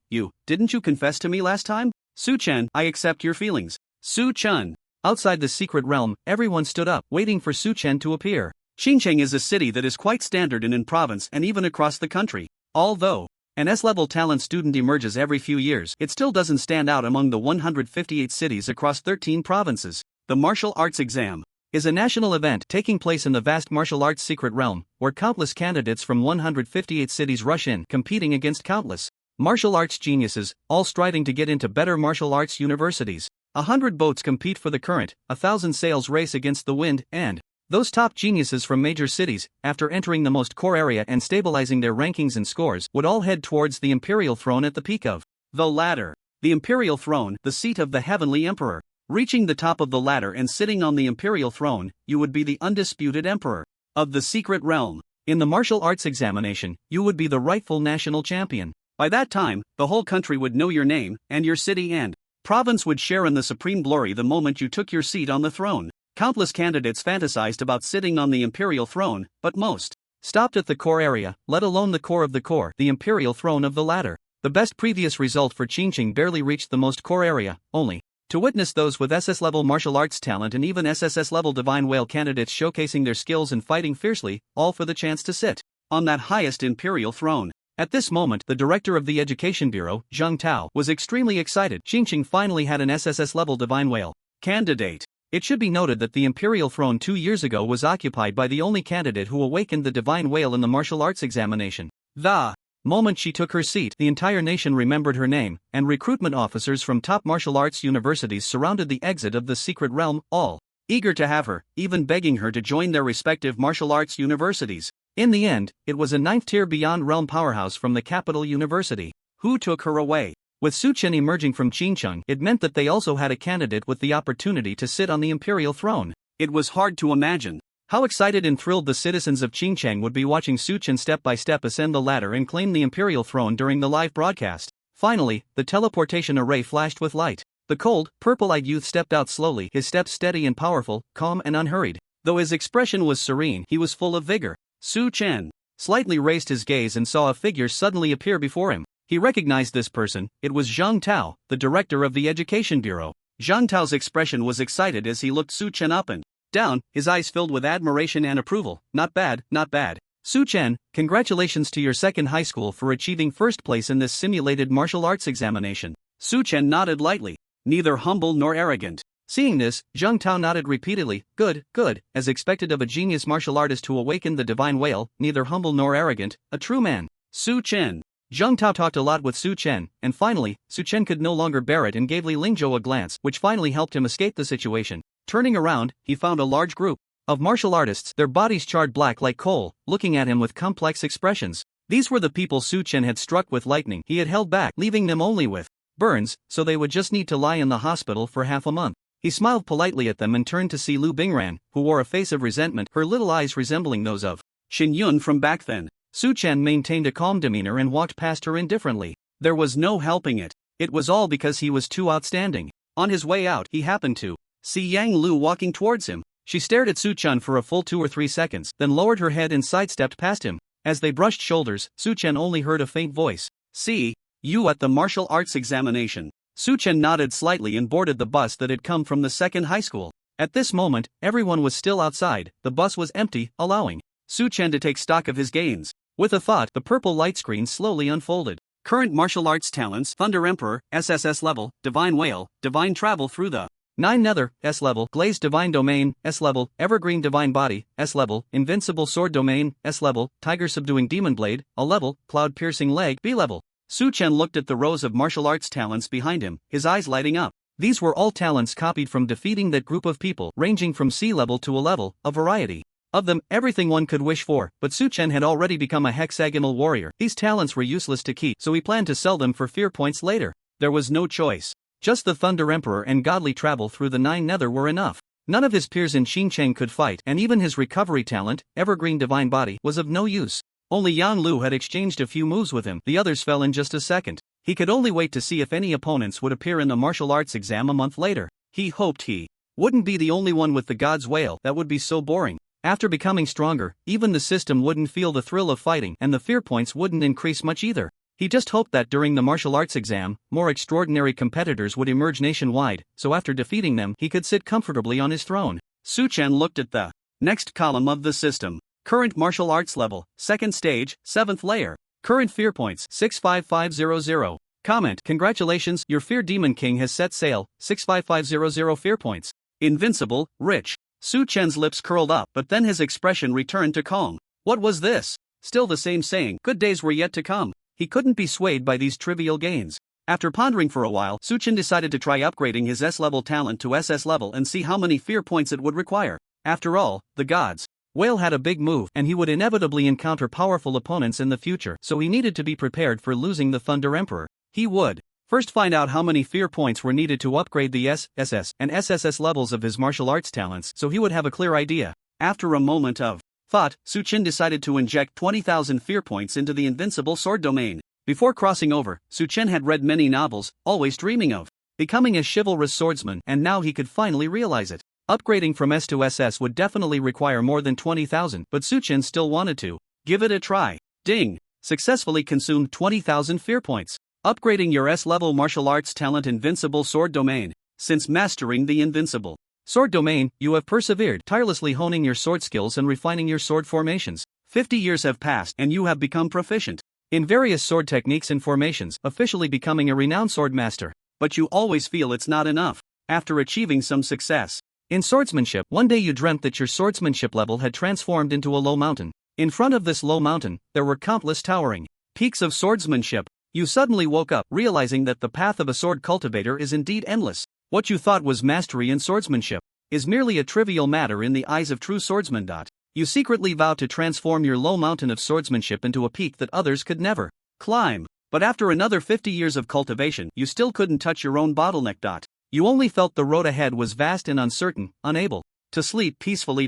Didn't you confess to me last time? Su Chen, I accept your feelings. Su Chen. Outside the secret realm, everyone stood up, waiting for Su Chen to appear. Xinjiang is a city that is quite standard in province and even across the country. Although an S-level talent student emerges every few years, it still doesn't stand out among the 158 cities across 13 provinces. The martial arts exam is a national event taking place in the vast martial arts secret realm, where countless candidates from 158 cities rush in, competing against countless martial arts geniuses, all striving to get into better martial arts universities. 100 boats compete for the current, 1,000 sails race against the wind, and Those top geniuses from major cities, after entering the most core area and stabilizing their rankings and scores, would all head towards the imperial throne at the peak of the ladder. The imperial throne, the seat of the heavenly emperor. Reaching the top of the ladder and sitting on the imperial throne, you would be the undisputed emperor of the secret realm. In the martial arts examination, you would be the rightful national champion. By that time, the whole country would know your name, and your city and province would share in the supreme glory the moment you took your seat on the throne. Countless candidates fantasized about sitting on the imperial throne, but most stopped at the core area, let alone the core of the core, the imperial throne of the ladder. The best previous result for Qingqing barely reached the most core area, only to witness those with SS-level martial arts talent and even SSS-level divine whale candidates showcasing their skills and fighting fiercely, all for the chance to sit on that highest imperial throne. At this moment, the director of the Education Bureau, Zheng Tao, was extremely excited. Qingqing finally had an SSS-level divine whale candidate. It should be noted that the imperial throne 2 years ago was occupied by the only candidate who awakened the divine whale in the martial arts examination. The moment she took her seat, the entire nation remembered her name, and recruitment officers from top martial arts universities surrounded the exit of the secret realm, all eager to have her, even begging her to join their respective martial arts universities. In the end, it was a 9th-tier beyond realm powerhouse from the capital university who took her away. With Su Chen emerging from Qingcheng, it meant that they also had a candidate with the opportunity to sit on the imperial throne. It was hard to imagine how excited and thrilled the citizens of Qingcheng would be watching Su Chen step by step ascend the ladder and claim the imperial throne during the live broadcast. Finally, the teleportation array flashed with light. The cold, purple-eyed youth stepped out slowly, his steps steady and powerful, calm and unhurried. Though his expression was serene, he was full of vigor. Su Chen slightly raised his gaze and saw a figure suddenly appear before him. He recognized this person. It was Zheng Tao, the director of the Education Bureau. Zheng Tao's expression was excited as he looked Su Chen up and down, his eyes filled with admiration and approval. Not bad, not bad. Su Chen, congratulations to your second high school for achieving first place in this simulated martial arts examination. Su Chen nodded lightly, neither humble nor arrogant. Seeing this, Zheng Tao nodded repeatedly. Good, good, as expected of a genius martial artist who awakened the divine whale, neither humble nor arrogant, a true man. Su Chen. Zheng Tao talked a lot with Su Chen, and finally, Su Chen could no longer bear it and gave Li Lingzhou a glance, which finally helped him escape the situation. Turning around, he found a large group of martial artists, their bodies charred black like coal, looking at him with complex expressions. These were the people Su Chen had struck with lightning. He had held back, leaving them only with burns, so they would just need to lie in the hospital for half a month. He smiled politely at them and turned to see Lu Bingran, who wore a face of resentment, her little eyes resembling those of Xin Yun from back then. Su Chen maintained a calm demeanor and walked past her indifferently. There was no helping it. It was all because he was too outstanding. On his way out, he happened to see Yang Lu walking towards him. She stared at Su Chen for a full 2 or 3 seconds, then lowered her head and sidestepped past him. As they brushed shoulders, Su Chen only heard a faint voice. See you at the martial arts examination. Su Chen nodded slightly and boarded the bus that had come from the second high school. At this moment, everyone was still outside. The bus was empty, allowing Su Chen to take stock of his gains. With a thought, the purple light screen slowly unfolded. Current martial arts talents: Thunder Emperor, SSS level, Divine Whale, Divine Travel through the 9 Nether, S level, Glazed Divine Domain, S level, Evergreen Divine Body, S level, Invincible Sword Domain, S level, Tiger Subduing Demon Blade, A level, Cloud Piercing Leg, B level. Su Chen looked at the rows of martial arts talents behind him, his eyes lighting up. These were all talents copied from defeating that group of people, ranging from C level to A level, a variety of them, everything one could wish for, but Su Chen had already become a hexagonal warrior. These talents were useless to keep, so he planned to sell them for fear points later. There was no choice. Just the Thunder Emperor and godly travel through the 9 Nether were enough. None of his peers in Xinjiang could fight, and even his recovery talent, Evergreen Divine Body, was of no use. Only Yang Lu had exchanged a few moves with him, the others fell in just a second. He could only wait to see if any opponents would appear in the martial arts exam a month later. He hoped he wouldn't be the only one with the God's Whale. That would be so boring. After becoming stronger, even the system wouldn't feel the thrill of fighting, and the fear points wouldn't increase much either. He just hoped that during the martial arts exam, more extraordinary competitors would emerge nationwide, so after defeating them, he could sit comfortably on his throne. Su Chen looked at the next column of the system. Current martial arts level, 2nd stage, 7th layer. Current fear points, 65500. Comment: congratulations, your Fear Demon King has set sail, 65500 fear points. Invincible, rich. Su Chen's lips curled up, but then his expression returned to calm. What was this? Still the same saying, good days were yet to come. He couldn't be swayed by these trivial gains. After pondering for a while, Su Chen decided to try upgrading his S-level talent to SS level and see how many fear points it would require. After all, the gods. Whale had a big move and he would inevitably encounter powerful opponents in the future, so he needed to be prepared for losing the Thunder Emperor. He would first find out how many fear points were needed to upgrade the SS and SSS levels of his martial arts talents so he would have a clear idea. After a moment of thought, Suchin decided to inject 20,000 fear points into the invincible sword domain. Before crossing over, Suchin had read many novels, always dreaming of becoming a chivalrous swordsman, and now he could finally realize it. Upgrading from S to SS would definitely require more than 20,000, but Suchin still wanted to give it a try. Ding! Successfully consumed 20,000 fear points. Upgrading your S-level martial arts talent Invincible Sword Domain. Since mastering the Invincible Sword Domain, you have persevered, tirelessly honing your sword skills and refining your sword formations. 50 years have passed and you have become proficient in various sword techniques and formations, officially becoming a renowned sword master. But you always feel it's not enough. After achieving some success in swordsmanship, one day you dreamt that your swordsmanship level had transformed into a low mountain. In front of this low mountain, there were countless towering peaks of swordsmanship. You suddenly woke up, realizing that the path of a sword cultivator is indeed endless. What you thought was mastery in swordsmanship is merely a trivial matter in the eyes of true swordsmen. You secretly vowed to transform your low mountain of swordsmanship into a peak that others could never climb. But after another 50 years of cultivation, you still couldn't touch your own bottleneck. You only felt the road ahead was vast and uncertain, unable to sleep peacefully.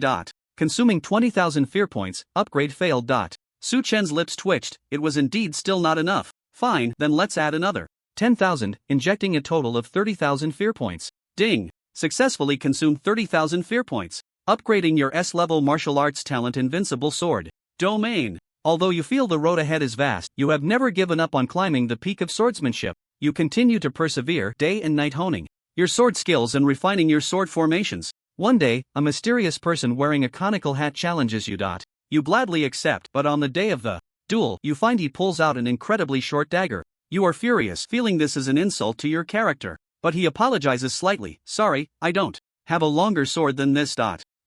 Consuming 20,000 fear points, upgrade failed. Su Chen's lips twitched. It was indeed still not enough. Fine, then let's add another 10,000, injecting a total of 30,000 fear points. Ding! Successfully consumed 30,000 fear points. Upgrading your S-level martial arts talent Invincible Sword Domain. Although you feel the road ahead is vast, you have never given up on climbing the peak of swordsmanship. You continue to persevere day and night, honing your sword skills and refining your sword formations. One day, a mysterious person wearing a conical hat challenges you. You gladly accept, but on the day of the duel, you find he pulls out an incredibly short dagger. You are furious, feeling this is an insult to your character. But he apologizes slightly. Sorry, I don't have a longer sword than this.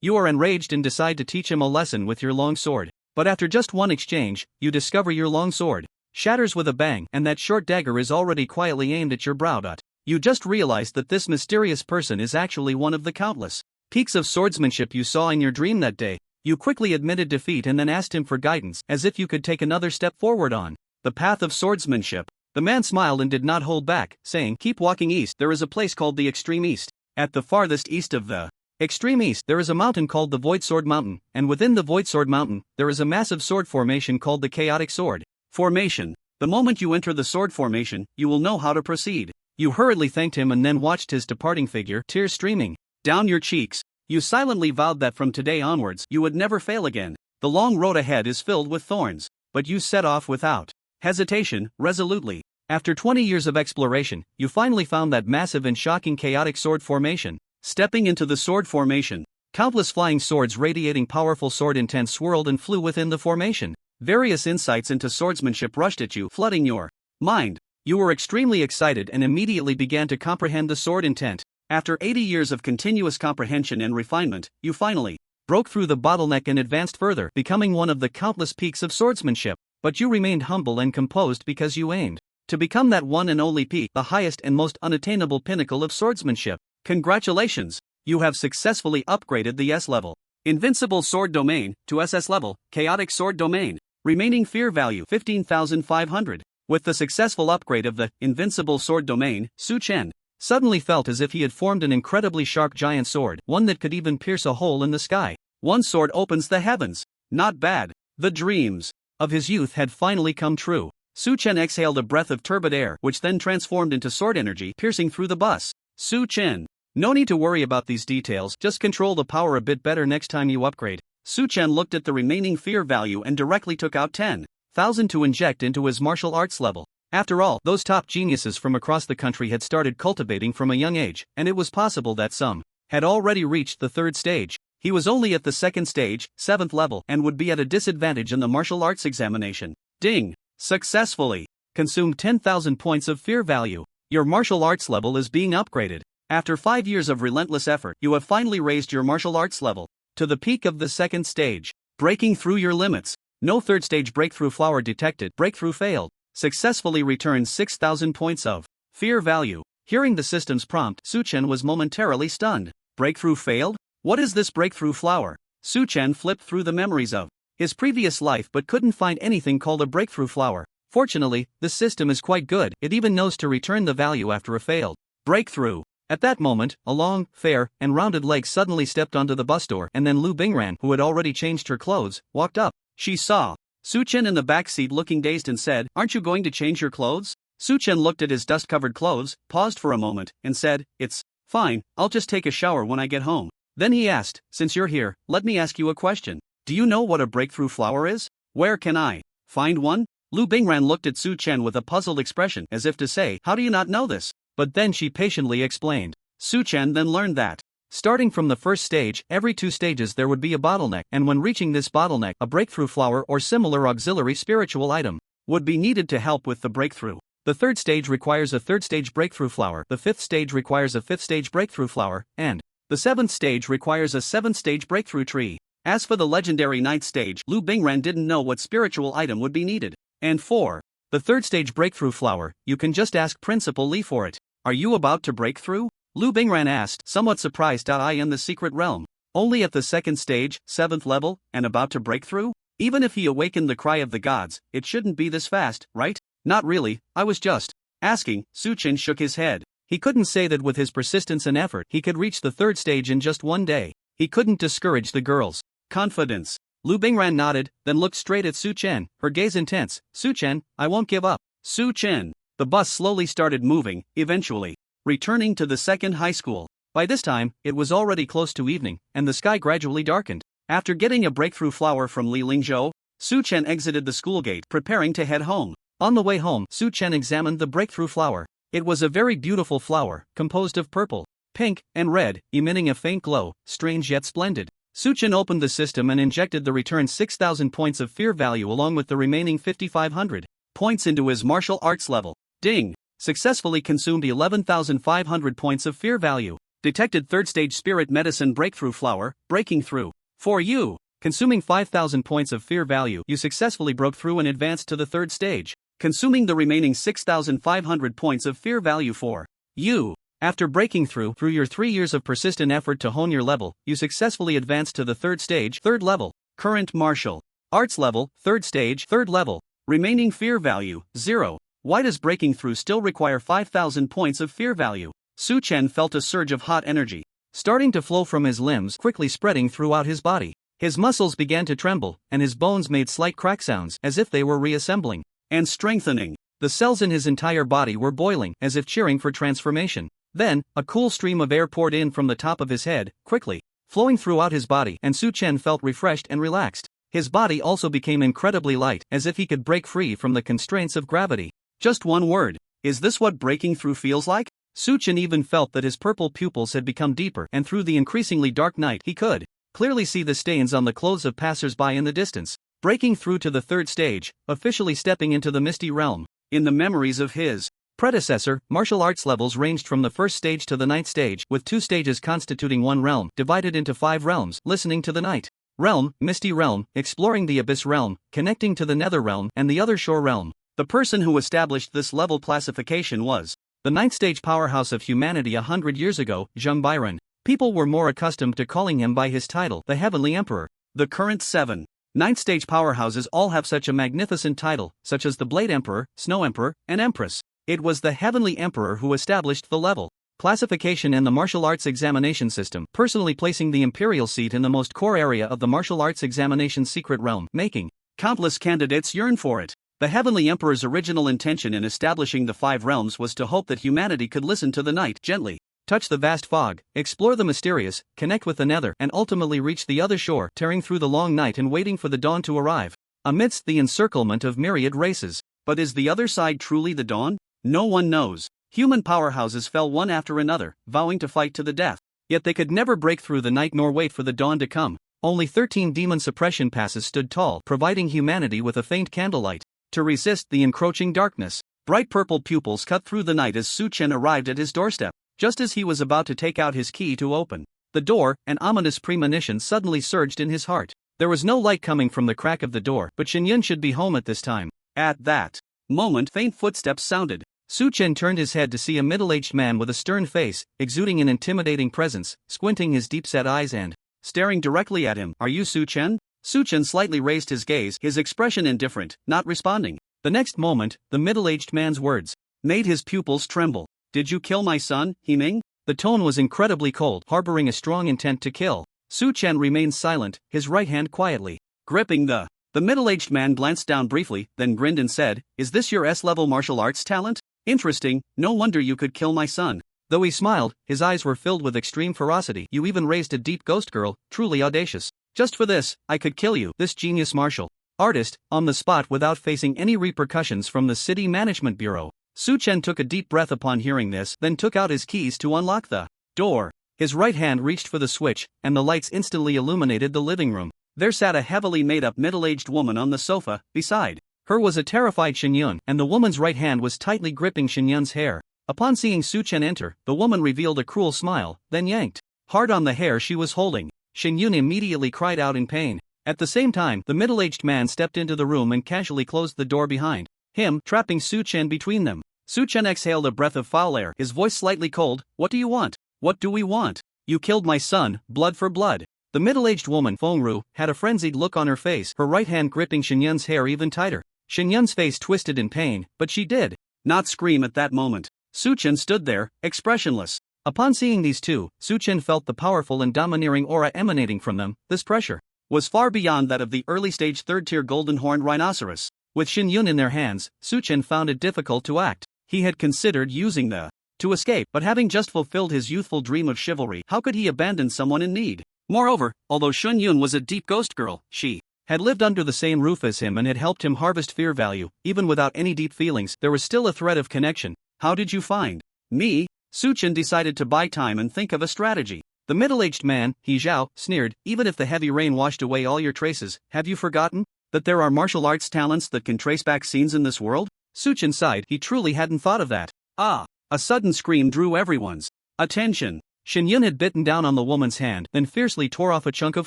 You are enraged and decide to teach him a lesson with your long sword. But after just one exchange, you discover your long sword shatters with a bang, and that short dagger is already quietly aimed at your brow. You just realized that this mysterious person is actually one of the countless peaks of swordsmanship you saw in your dream that day. You quickly admitted defeat and then asked him for guidance, as if you could take another step forward on the path of swordsmanship. The man smiled and did not hold back, saying, "Keep walking east. There is a place called the Extreme East. At the farthest east of the Extreme East, there is a mountain called the Void Sword Mountain, and within the Void Sword Mountain, there is a massive sword formation called the Chaotic Sword Formation. The moment you enter the sword formation, you will know how to proceed." You hurriedly thanked him and then watched his departing figure, tears streaming down your cheeks. You silently vowed that from today onwards, you would never fail again. The long road ahead is filled with thorns, but you set off without hesitation, resolutely. After 20 years of exploration, you finally found that massive and shocking chaotic sword formation. Stepping into the sword formation, countless flying swords radiating powerful sword intent swirled and flew within the formation. Various insights into swordsmanship rushed at you, flooding your mind. You were extremely excited and immediately began to comprehend the sword intent. After 80 years of continuous comprehension and refinement, you finally broke through the bottleneck and advanced further, becoming one of the countless peaks of swordsmanship. But you remained humble and composed because you aimed to become that one and only peak, the highest and most unattainable pinnacle of swordsmanship. Congratulations! You have successfully upgraded the S-level Invincible Sword Domain to SS level Chaotic Sword Domain. Remaining fear value 15,500. With the successful upgrade of the Invincible Sword Domain, Su Chen suddenly felt as if he had formed an incredibly sharp giant sword, one that could even pierce a hole in the sky. One sword opens the heavens. Not bad. The dreams of his youth had finally come true. Su Chen exhaled a breath of turbid air, which then transformed into sword energy, piercing through the bus. Su Chen. No need to worry about these details, just control the power a bit better next time you upgrade. Su Chen looked at the remaining fear value and directly took out 10,000 to inject into his martial arts level. After all, those top geniuses from across the country had started cultivating from a young age, and it was possible that some had already reached the third stage. He was only at the second stage, 7th level, and would be at a disadvantage in the martial arts examination. Ding! Successfully consumed 10,000 points of fear value. Your martial arts level is being upgraded. After 5 years of relentless effort, you have finally raised your martial arts level to the peak of the second stage. Breaking through your limits. No third stage breakthrough flower detected. Breakthrough failed. Successfully returned 6,000 points of fear value. Hearing the system's prompt, Su Chen was momentarily stunned. Breakthrough failed? What is this breakthrough flower? Su Chen flipped through the memories of his previous life but couldn't find anything called a breakthrough flower. Fortunately, this system is quite good, it even knows to return the value after a failed breakthrough. At that moment, a long, fair, and rounded leg suddenly stepped onto the bus door, and then Lu Bingran, who had already changed her clothes, walked up. She saw Su Chen in the back seat looking dazed and said, "Aren't you going to change your clothes?" Su Chen looked at his dust-covered clothes, paused for a moment, and said, "It's fine, I'll just take a shower when I get home." Then he asked, "Since you're here, let me ask you a question. Do you know what a breakthrough flower is? Where can I find one?" Lu Bingran looked at Su Chen with a puzzled expression, as if to say, "How do you not know this?" But then she patiently explained. Su Chen then learned that, starting from the first stage, every 2 stages there would be a bottleneck, and when reaching this bottleneck, a breakthrough flower or similar auxiliary spiritual item would be needed to help with the breakthrough. The 3rd stage requires a 3rd stage breakthrough flower, the 5th stage requires a 5th stage breakthrough flower, and the 7th stage requires a 7th stage breakthrough tree. As for the legendary 9th stage, Lu Bingran didn't know what spiritual item would be needed. And for the 3rd stage breakthrough flower, you can just ask Principal Li for it. Are you about to break through? Lu Bingran asked, somewhat surprised. I in the secret realm. Only at the 2nd stage, 7th level, and about to break through? Even if he awakened the cry of the gods, it shouldn't be this fast, right? Not really, I was just asking. Su Chen shook his head. He couldn't say that with his persistence and effort he could reach the 3rd stage in just one day. He couldn't discourage the girl's confidence. Lu Bingran nodded, then looked straight at Su Chen, her gaze intense. "Su Chen, I won't give up." Su Chen. The bus slowly started moving, eventually returning to the 2nd high school. By this time, it was already close to evening, and the sky gradually darkened. After getting a breakthrough flower from Li Lingzhou, Su Chen exited the school gate, preparing to head home. On the way home, Su Chen examined the breakthrough flower. It was a very beautiful flower, composed of purple, pink, and red, emitting a faint glow, strange yet splendid. Su Chen opened the system and injected the returned 6,000 points of fear value along with the remaining 5,500 points into his martial arts level. Ding! Successfully consumed 11,500 points of fear value. Detected 3rd stage spirit medicine breakthrough flower, breaking through. For you, consuming 5,000 points of fear value, you successfully broke through and advanced to the 3rd stage, consuming the remaining 6,500 points of fear value for you. After breaking through your 3 years of persistent effort to hone your level, you successfully advanced to the 3rd stage, 3rd level. Current martial arts level, 3rd stage, 3rd level. Remaining fear value, 0. Why does breaking through still require 5,000 points of fear value? Su Chen felt a surge of hot energy starting to flow from his limbs, quickly spreading throughout his body. His muscles began to tremble, and his bones made slight crack sounds, as if they were reassembling and strengthening. The cells in his entire body were boiling, as if cheering for transformation. Then, a cool stream of air poured in from the top of his head, quickly flowing throughout his body, and Su Chen felt refreshed and relaxed. His body also became incredibly light, as if he could break free from the constraints of gravity. Just one word. Is this what breaking through feels like? Su Chen even felt that his purple pupils had become deeper, and through the increasingly dark night he could clearly see the stains on the clothes of passers-by in the distance. Breaking through to the 3rd stage, officially stepping into the misty realm. In the memories of his predecessor, martial arts levels ranged from the 1st stage to the 9th stage, with 2 stages constituting one realm, divided into 5 realms. Listening to the night realm, misty realm, exploring the abyss realm, connecting to the nether realm, and the other shore realm. The person who established this level classification was the 9th stage powerhouse of humanity 100 years ago, Zheng Byron. People were more accustomed to calling him by his title, the Heavenly Emperor. The current 7 9th stage powerhouses all have such a magnificent title, such as the Blade Emperor, Snow Emperor, and Empress. It was the Heavenly Emperor who established the level classification and the martial arts examination system, personally placing the imperial seat in the most core area of the martial arts examination secret realm, making countless candidates yearn for it. The Heavenly Emperor's original intention in establishing the 5 realms was to hope that humanity could listen to the night gently, touch the vast fog, explore the mysterious, connect with the nether, and ultimately reach the other shore, tearing through the long night and waiting for the dawn to arrive, amidst the encirclement of myriad races. But is the other side truly the dawn? No one knows. Human powerhouses fell one after another, vowing to fight to the death. Yet they could never break through the night nor wait for the dawn to come. Only 13 demon suppression passes stood tall, providing humanity with a faint candlelight to resist the encroaching darkness. Bright purple pupils cut through the night as Su Chen arrived at his doorstep. Just as he was about to take out his key to open the door, an ominous premonition suddenly surged in his heart. There was no light coming from the crack of the door, but Shen Yun should be home at this time. At that moment, faint footsteps sounded. Su Chen turned his head to see a middle-aged man with a stern face, exuding an intimidating presence, squinting his deep-set eyes and staring directly at him. "Are you Su Chen?" Su Chen slightly raised his gaze, his expression indifferent, not responding. The next moment, the middle-aged man's words made his pupils tremble. "Did you kill my son, Himing?" The tone was incredibly cold, harboring a strong intent to kill. Su Chen remained silent, his right hand quietly gripping the middle-aged man glanced down briefly, then grinned and said, "Is this your S-level martial arts talent? Interesting, no wonder you could kill my son." Though he smiled, his eyes were filled with extreme ferocity. "You even raised a deep ghost girl, truly audacious. Just for this, I could kill you." This genius martial artist, on the spot without facing any repercussions from the city management bureau. Su Chen took a deep breath upon hearing this, then took out his keys to unlock the door. His right hand reached for the switch, and the lights instantly illuminated the living room. There sat a heavily made-up middle-aged woman on the sofa. Beside her was a terrified Xinyun, and the woman's right hand was tightly gripping Xinyun's hair. Upon seeing Su Chen enter, the woman revealed a cruel smile, then yanked hard on the hair she was holding. Xinyun immediately cried out in pain. At the same time, the middle-aged man stepped into the room and casually closed the door behind him, trapping Su Chen between them. Su Chen exhaled a breath of foul air, his voice slightly cold. "What do you want? What do we want? You killed my son, blood for blood." The middle-aged woman, Fengru, had a frenzied look on her face, her right hand gripping Xinyun's hair even tighter. Xinyun's face twisted in pain, but she did not scream at that moment. Su Chen stood there, expressionless. Upon seeing these two, Su Chen felt the powerful and domineering aura emanating from them. This pressure was far beyond that of the early-stage third-tier golden-horned rhinoceros. With Xinyun in their hands, Su Chen found it difficult to act. He had considered using the to escape, but having just fulfilled his youthful dream of chivalry, how could he abandon someone in need? Moreover, although Xinyun was a deep ghost girl, she had lived under the same roof as him and had helped him harvest fear value. Even without any deep feelings, there was still a thread of connection. "How did you find me?" Su Chen decided to buy time and think of a strategy. The middle-aged man, He Zhao, sneered, "Even if the heavy rain washed away all your traces, have you forgotten that there are martial arts talents that can trace back scenes in this world?" Su Chen sighed, he truly hadn't thought of that. "Ah!" A sudden scream drew everyone's attention. Xinyun had bitten down on the woman's hand, then fiercely tore off a chunk of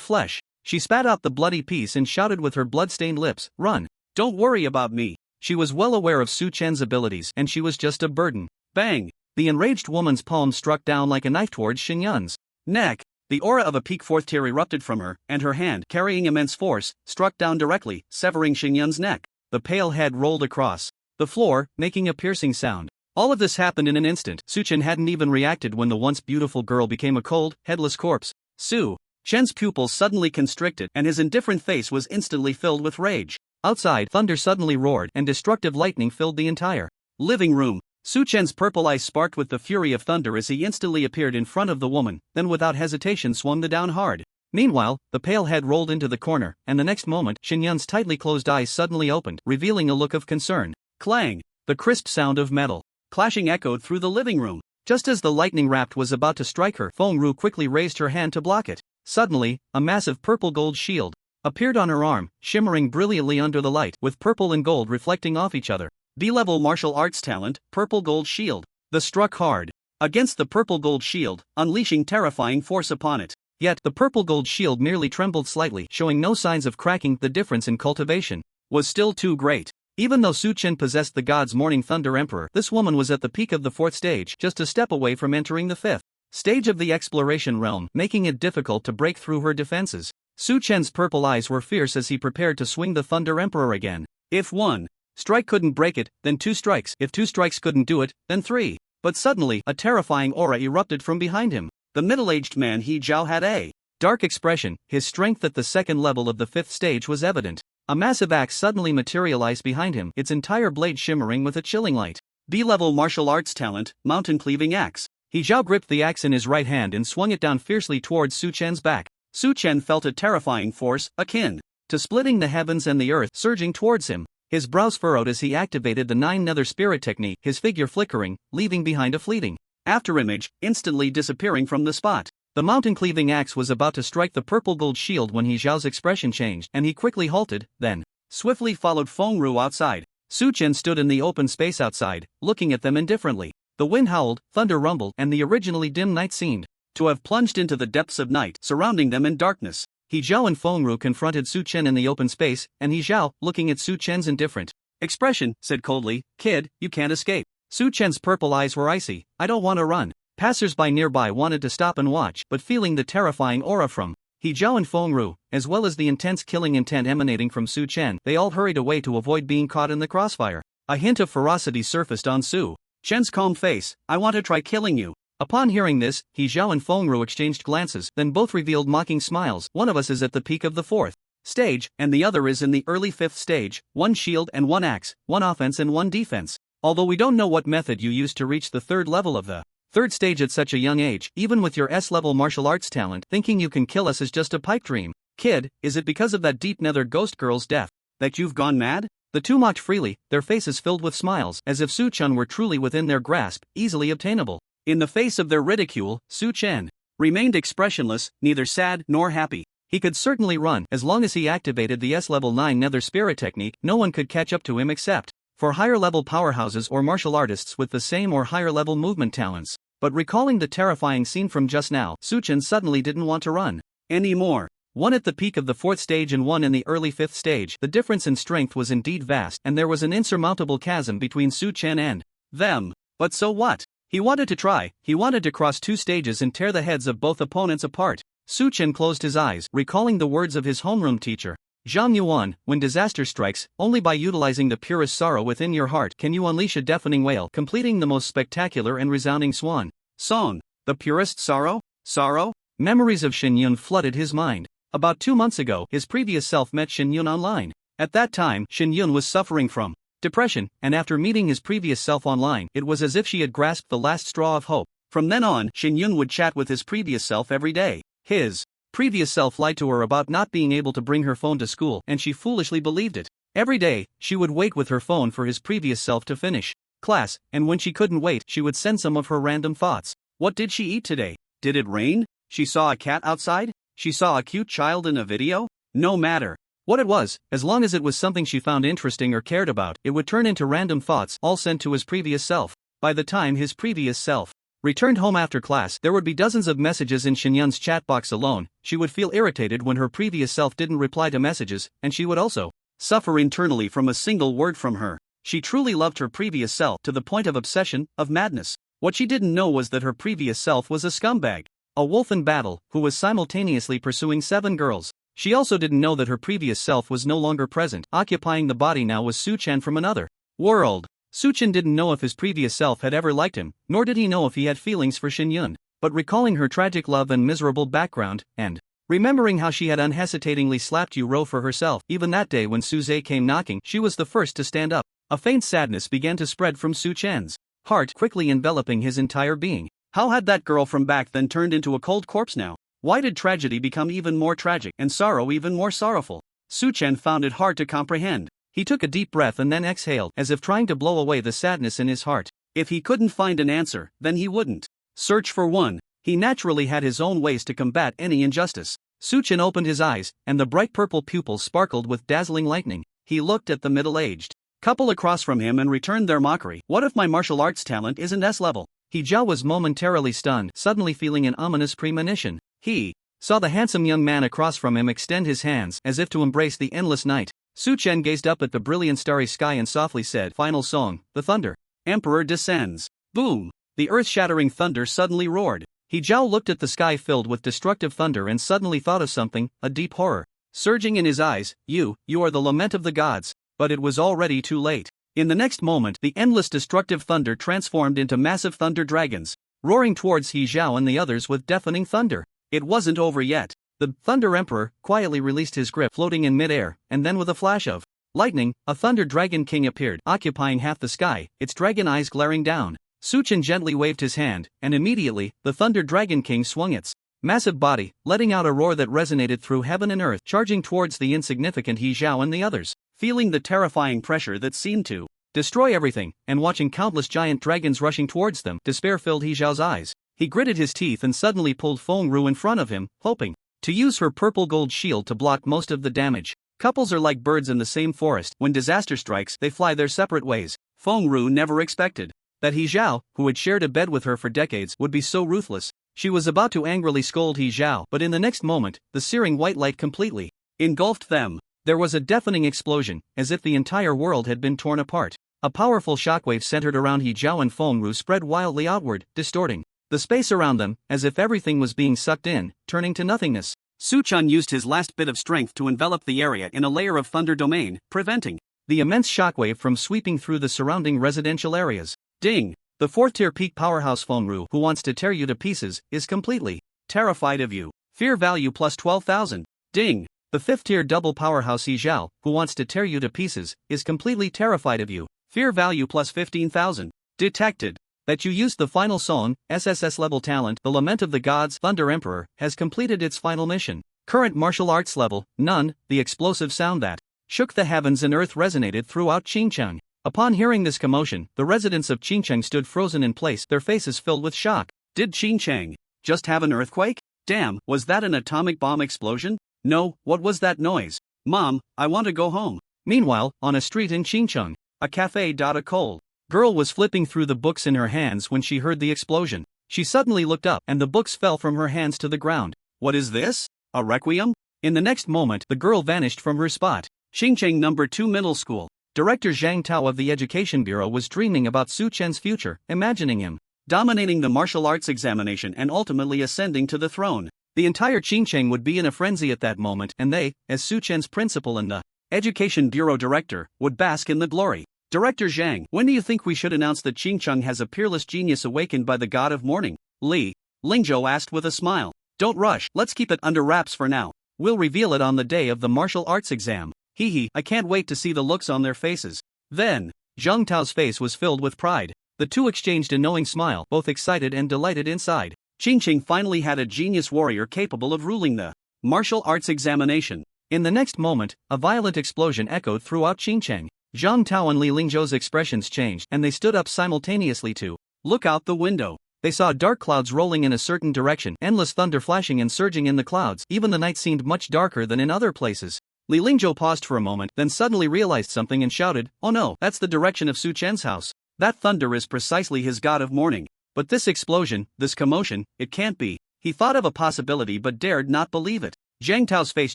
flesh. She spat out the bloody piece and shouted with her blood-stained lips, "Run! Don't worry about me." She was well aware of Su Chen's abilities, and she was just a burden. Bang! The enraged woman's palm struck down like a knife towards Xinyun's neck. The aura of a peak fourth tier erupted from her, and her hand, carrying immense force, struck down directly, severing Xinyun's neck. The pale head rolled across the floor, making a piercing sound. All of this happened in an instant. Su Chen hadn't even reacted when the once beautiful girl became a cold, headless corpse. Su Chen's pupils suddenly constricted, and his indifferent face was instantly filled with rage. Outside, thunder suddenly roared, and destructive lightning filled the entire living room. Su Chen's purple eyes sparked with the fury of thunder as he instantly appeared in front of the woman, then without hesitation swung the down hard. Meanwhile, the pale head rolled into the corner, and the next moment, Xinyun's tightly closed eyes suddenly opened, revealing a look of concern. Clang! The crisp sound of metal clashing echoed through the living room. Just as the lightning-wrapped was about to strike her, Fengru quickly raised her hand to block it. Suddenly, a massive purple-gold shield appeared on her arm, shimmering brilliantly under the light, with purple and gold reflecting off each other. D-level martial arts talent, purple gold shield. The struck hard against the purple gold shield, unleashing terrifying force upon it. Yet, the purple gold shield merely trembled slightly, showing no signs of cracking. The difference in cultivation was still too great. Even though Su Chen possessed the god's morning thunder emperor, this woman was at the peak of the fourth stage, just a step away from entering the fifth stage of the exploration realm, making it difficult to break through her defenses. Su Chen's purple eyes were fierce as he prepared to swing the thunder emperor again. If one strike couldn't break it, then 2 strikes. If 2 strikes couldn't do it, then 3. But suddenly, a terrifying aura erupted from behind him. The middle-aged man He Zhao had a dark expression. His strength at the second level of the fifth stage was evident. A massive axe suddenly materialized behind him, its entire blade shimmering with a chilling light. D-level martial arts talent, mountain-cleaving axe. He Zhao gripped the axe in his right hand and swung it down fiercely towards Su Chen's back. Su Chen felt a terrifying force, akin to splitting the heavens and the earth, surging towards him. His brows furrowed as he activated the 9 Nether Spirit technique, his figure flickering, leaving behind a fleeting afterimage, instantly disappearing from the spot. The mountain-cleaving axe was about to strike the purple gold shield when He Zhao's expression changed, and he quickly halted, then swiftly followed Fengru outside. Su Chen stood in the open space outside, looking at them indifferently. The wind howled, thunder rumbled, and the originally dim night seemed to have plunged into the depths of night, surrounding them in darkness. He Zhao and Fengru confronted Su Chen in the open space, and He Zhao, looking at Su Chen's indifferent expression, said coldly, "Kid, you can't escape." Su Chen's purple eyes were icy. I don't want to run. Passers-by nearby wanted to stop and watch, but feeling the terrifying aura from He Zhao and Feng Ru, as well as the intense killing intent emanating from Su Chen, they all hurried away to avoid being caught in the crossfire. A hint of ferocity surfaced on Su Chen's calm face. I want to try killing you. Upon hearing this, He Zhao and Feng Ru exchanged glances, then both revealed mocking smiles. One of us is at the peak of the 4th stage, and the other is in the early 5th stage, 1 shield and 1 axe, 1 offense and 1 defense. Although we don't know what method you used to reach the 3rd level of the 3rd stage at such a young age, even with your S-level martial arts talent, thinking you can kill us is just a pipe dream. Kid, is it because of that deep nether ghost girl's death that you've gone mad? The two mocked freely, their faces filled with smiles, as if Su Chen were truly within their grasp, easily obtainable. In the face of their ridicule, Su Chen remained expressionless, neither sad nor happy. He could certainly run. As long as he activated the S-level 9 nether spirit technique, no one could catch up to him except for higher-level powerhouses or martial artists with the same or higher-level movement talents. But recalling the terrifying scene from just now, Su Chen suddenly didn't want to run anymore. One at the peak of the 4th stage and one in the early 5th stage, the difference in strength was indeed vast, and there was an insurmountable chasm between Su Chen and them. But so what? He wanted to try. He wanted to cross 2 stages and tear the heads of both opponents apart. Su Chen closed his eyes, recalling the words of his homeroom teacher, Zhang Yuan, when disaster strikes, only by utilizing the purest sorrow within your heart can you unleash a deafening wail, completing the most spectacular and resounding swan song. The purest sorrow? Sorrow? Memories of Shen Yun flooded his mind. About 2 months ago, his previous self met Shen Yun online. At that time, Shen Yun was suffering from depression, and after meeting his previous self online, it was as if she had grasped the last straw of hope. From then on, Shen Yun would chat with his previous self every day. His previous self lied to her about not being able to bring her phone to school, and she foolishly believed it. Every day, she would wait with her phone for his previous self to finish class, and when she couldn't wait, she would send some of her random thoughts. What did she eat today? Did it rain? She saw a cat outside? She saw a cute child in a video? No matter what it was, as long as it was something she found interesting or cared about, it would turn into random thoughts, all sent to his previous self. By the time his previous self returned home after class, there would be dozens of messages in Shen Yun's chat box alone. She would feel irritated when her previous self didn't reply to messages, and she would also suffer internally from a single word from her. She truly loved her previous self to the point of obsession, of madness. What she didn't know was that her previous self was a scumbag, a wolf in battle, who was simultaneously pursuing 7 girls. She also didn't know that her previous self was no longer present. Occupying the body now was Su Chen from another world. Su Chen didn't know if his previous self had ever liked him, nor did he know if he had feelings for Shen Yun. But recalling her tragic love and miserable background, and remembering how she had unhesitatingly slapped Yu Rou for herself, even that day when Su Zhe came knocking, she was the first to stand up. A faint sadness began to spread from Su Chen's heart, quickly enveloping his entire being. How had that girl from back then turned into a cold corpse now? Why did tragedy become even more tragic, and sorrow even more sorrowful? Su Chen found it hard to comprehend. He took a deep breath and then exhaled, as if trying to blow away the sadness in his heart. If he couldn't find an answer, then he wouldn't search for one. He naturally had his own ways to combat any injustice. Su Chen opened his eyes, and the bright purple pupils sparkled with dazzling lightning. He looked at the middle-aged couple across from him and returned their mockery. What if my martial arts talent isn't S-level? He Zhao was momentarily stunned, suddenly feeling an ominous premonition. He saw the handsome young man across from him extend his hands, as if to embrace the endless night. Su Chen gazed up at the brilliant starry sky and softly said, "Final song, the thunder. Emperor descends." Boom! The earth-shattering thunder suddenly roared. He Zhao looked at the sky filled with destructive thunder and suddenly thought of something, a deep horror surging in his eyes. You are the lament of the gods. But it was already too late. In the next moment, the endless destructive thunder transformed into massive thunder dragons, roaring towards He Zhao and the others with deafening thunder. It wasn't over yet. The Thunder Emperor quietly released his grip, floating in midair, and then with a flash of lightning, a Thunder Dragon King appeared, occupying half the sky, its dragon eyes glaring down. Su Chen gently waved his hand, and immediately, the Thunder Dragon King swung its massive body, letting out a roar that resonated through heaven and earth, charging towards the insignificant He Zhao and the others. Feeling the terrifying pressure that seemed to destroy everything, and watching countless giant dragons rushing towards them, despair filled He Zhao's eyes. He gritted his teeth and suddenly pulled Feng Ru in front of him, hoping to use her purple gold shield to block most of the damage. Couples are like birds in the same forest. When disaster strikes, they fly their separate ways. Feng Ru never expected that He Zhao, who had shared a bed with her for decades, would be so ruthless. She was about to angrily scold He Zhao, but in the next moment, the searing white light completely engulfed them. There was a deafening explosion, as if the entire world had been torn apart. A powerful shockwave centered around He Zhao and Feng spread wildly outward, distorting the space around them, as if everything was being sucked in, turning to nothingness. Su Chun used his last bit of strength to envelop the area in a layer of thunder domain, preventing the immense shockwave from sweeping through the surrounding residential areas. Ding! The 4th-tier peak powerhouse Feng, who wants to tear you to pieces, is completely terrified of you. Fear value plus 12,000. Ding! The 5th-tier double powerhouse He Zhao, who wants to tear you to pieces, is completely terrified of you. Fear value plus 15,000. Detected. That you used the final song, SSS level talent, The Lament of the Gods, Thunder Emperor, has completed its final mission. Current martial arts level, none. The explosive sound that shook the heavens and earth resonated throughout Qingcheng. Upon hearing this commotion, the residents of Qingcheng stood frozen in place, their faces filled with shock. Did Qingcheng just have an earthquake? Damn, was that an atomic bomb explosion? No, what was that noise? Mom, I want to go home. Meanwhile, on a street in Qingcheng, a cafe. A cold girl was flipping through the books in her hands when she heard the explosion. She suddenly looked up and the books fell from her hands to the ground. What is this? A requiem? In the next moment, the girl vanished from her spot. Qingcheng No. 2 Middle School. Director Zhang Tao of the Education Bureau was dreaming about Su Chen's future, imagining him dominating the martial arts examination and ultimately ascending to the throne. The entire Qingcheng would be in a frenzy at that moment, and they, as Su Chen's principal and the Education Bureau director, would bask in the glory. Director Zhang, when do you think we should announce that Qingcheng has a peerless genius awakened by the god of morning? Li Lingzhou asked with a smile. Don't rush, let's keep it under wraps for now. We'll reveal it on the day of the martial arts exam. Hee, I can't wait to see the looks on their faces. Then, Zhang Tao's face was filled with pride. The two exchanged a knowing smile, both excited and delighted inside. Qingcheng finally had a genius warrior capable of ruling the martial arts examination. In the next moment, a violent explosion echoed throughout Qingcheng. Zhang Tao and Li Lingzhou's expressions changed and they stood up simultaneously to look out the window. They saw dark clouds rolling in a certain direction, endless thunder flashing and surging in the clouds. Even the night seemed much darker than in other places. Li Lingzhou paused for a moment, then suddenly realized something and shouted, "Oh no, that's the direction of Su Chen's house. That thunder is precisely his god of morning. But this explosion, this commotion, it can't be." He thought of a possibility but dared not believe it. Zhang Tao's face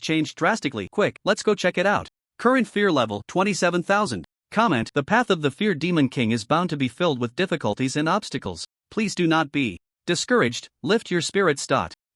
changed drastically. Quick, let's go check it out. Current fear level, 27,000. Comment, the path of the Fear Demon King is bound to be filled with difficulties and obstacles. Please do not be discouraged, lift your spirits.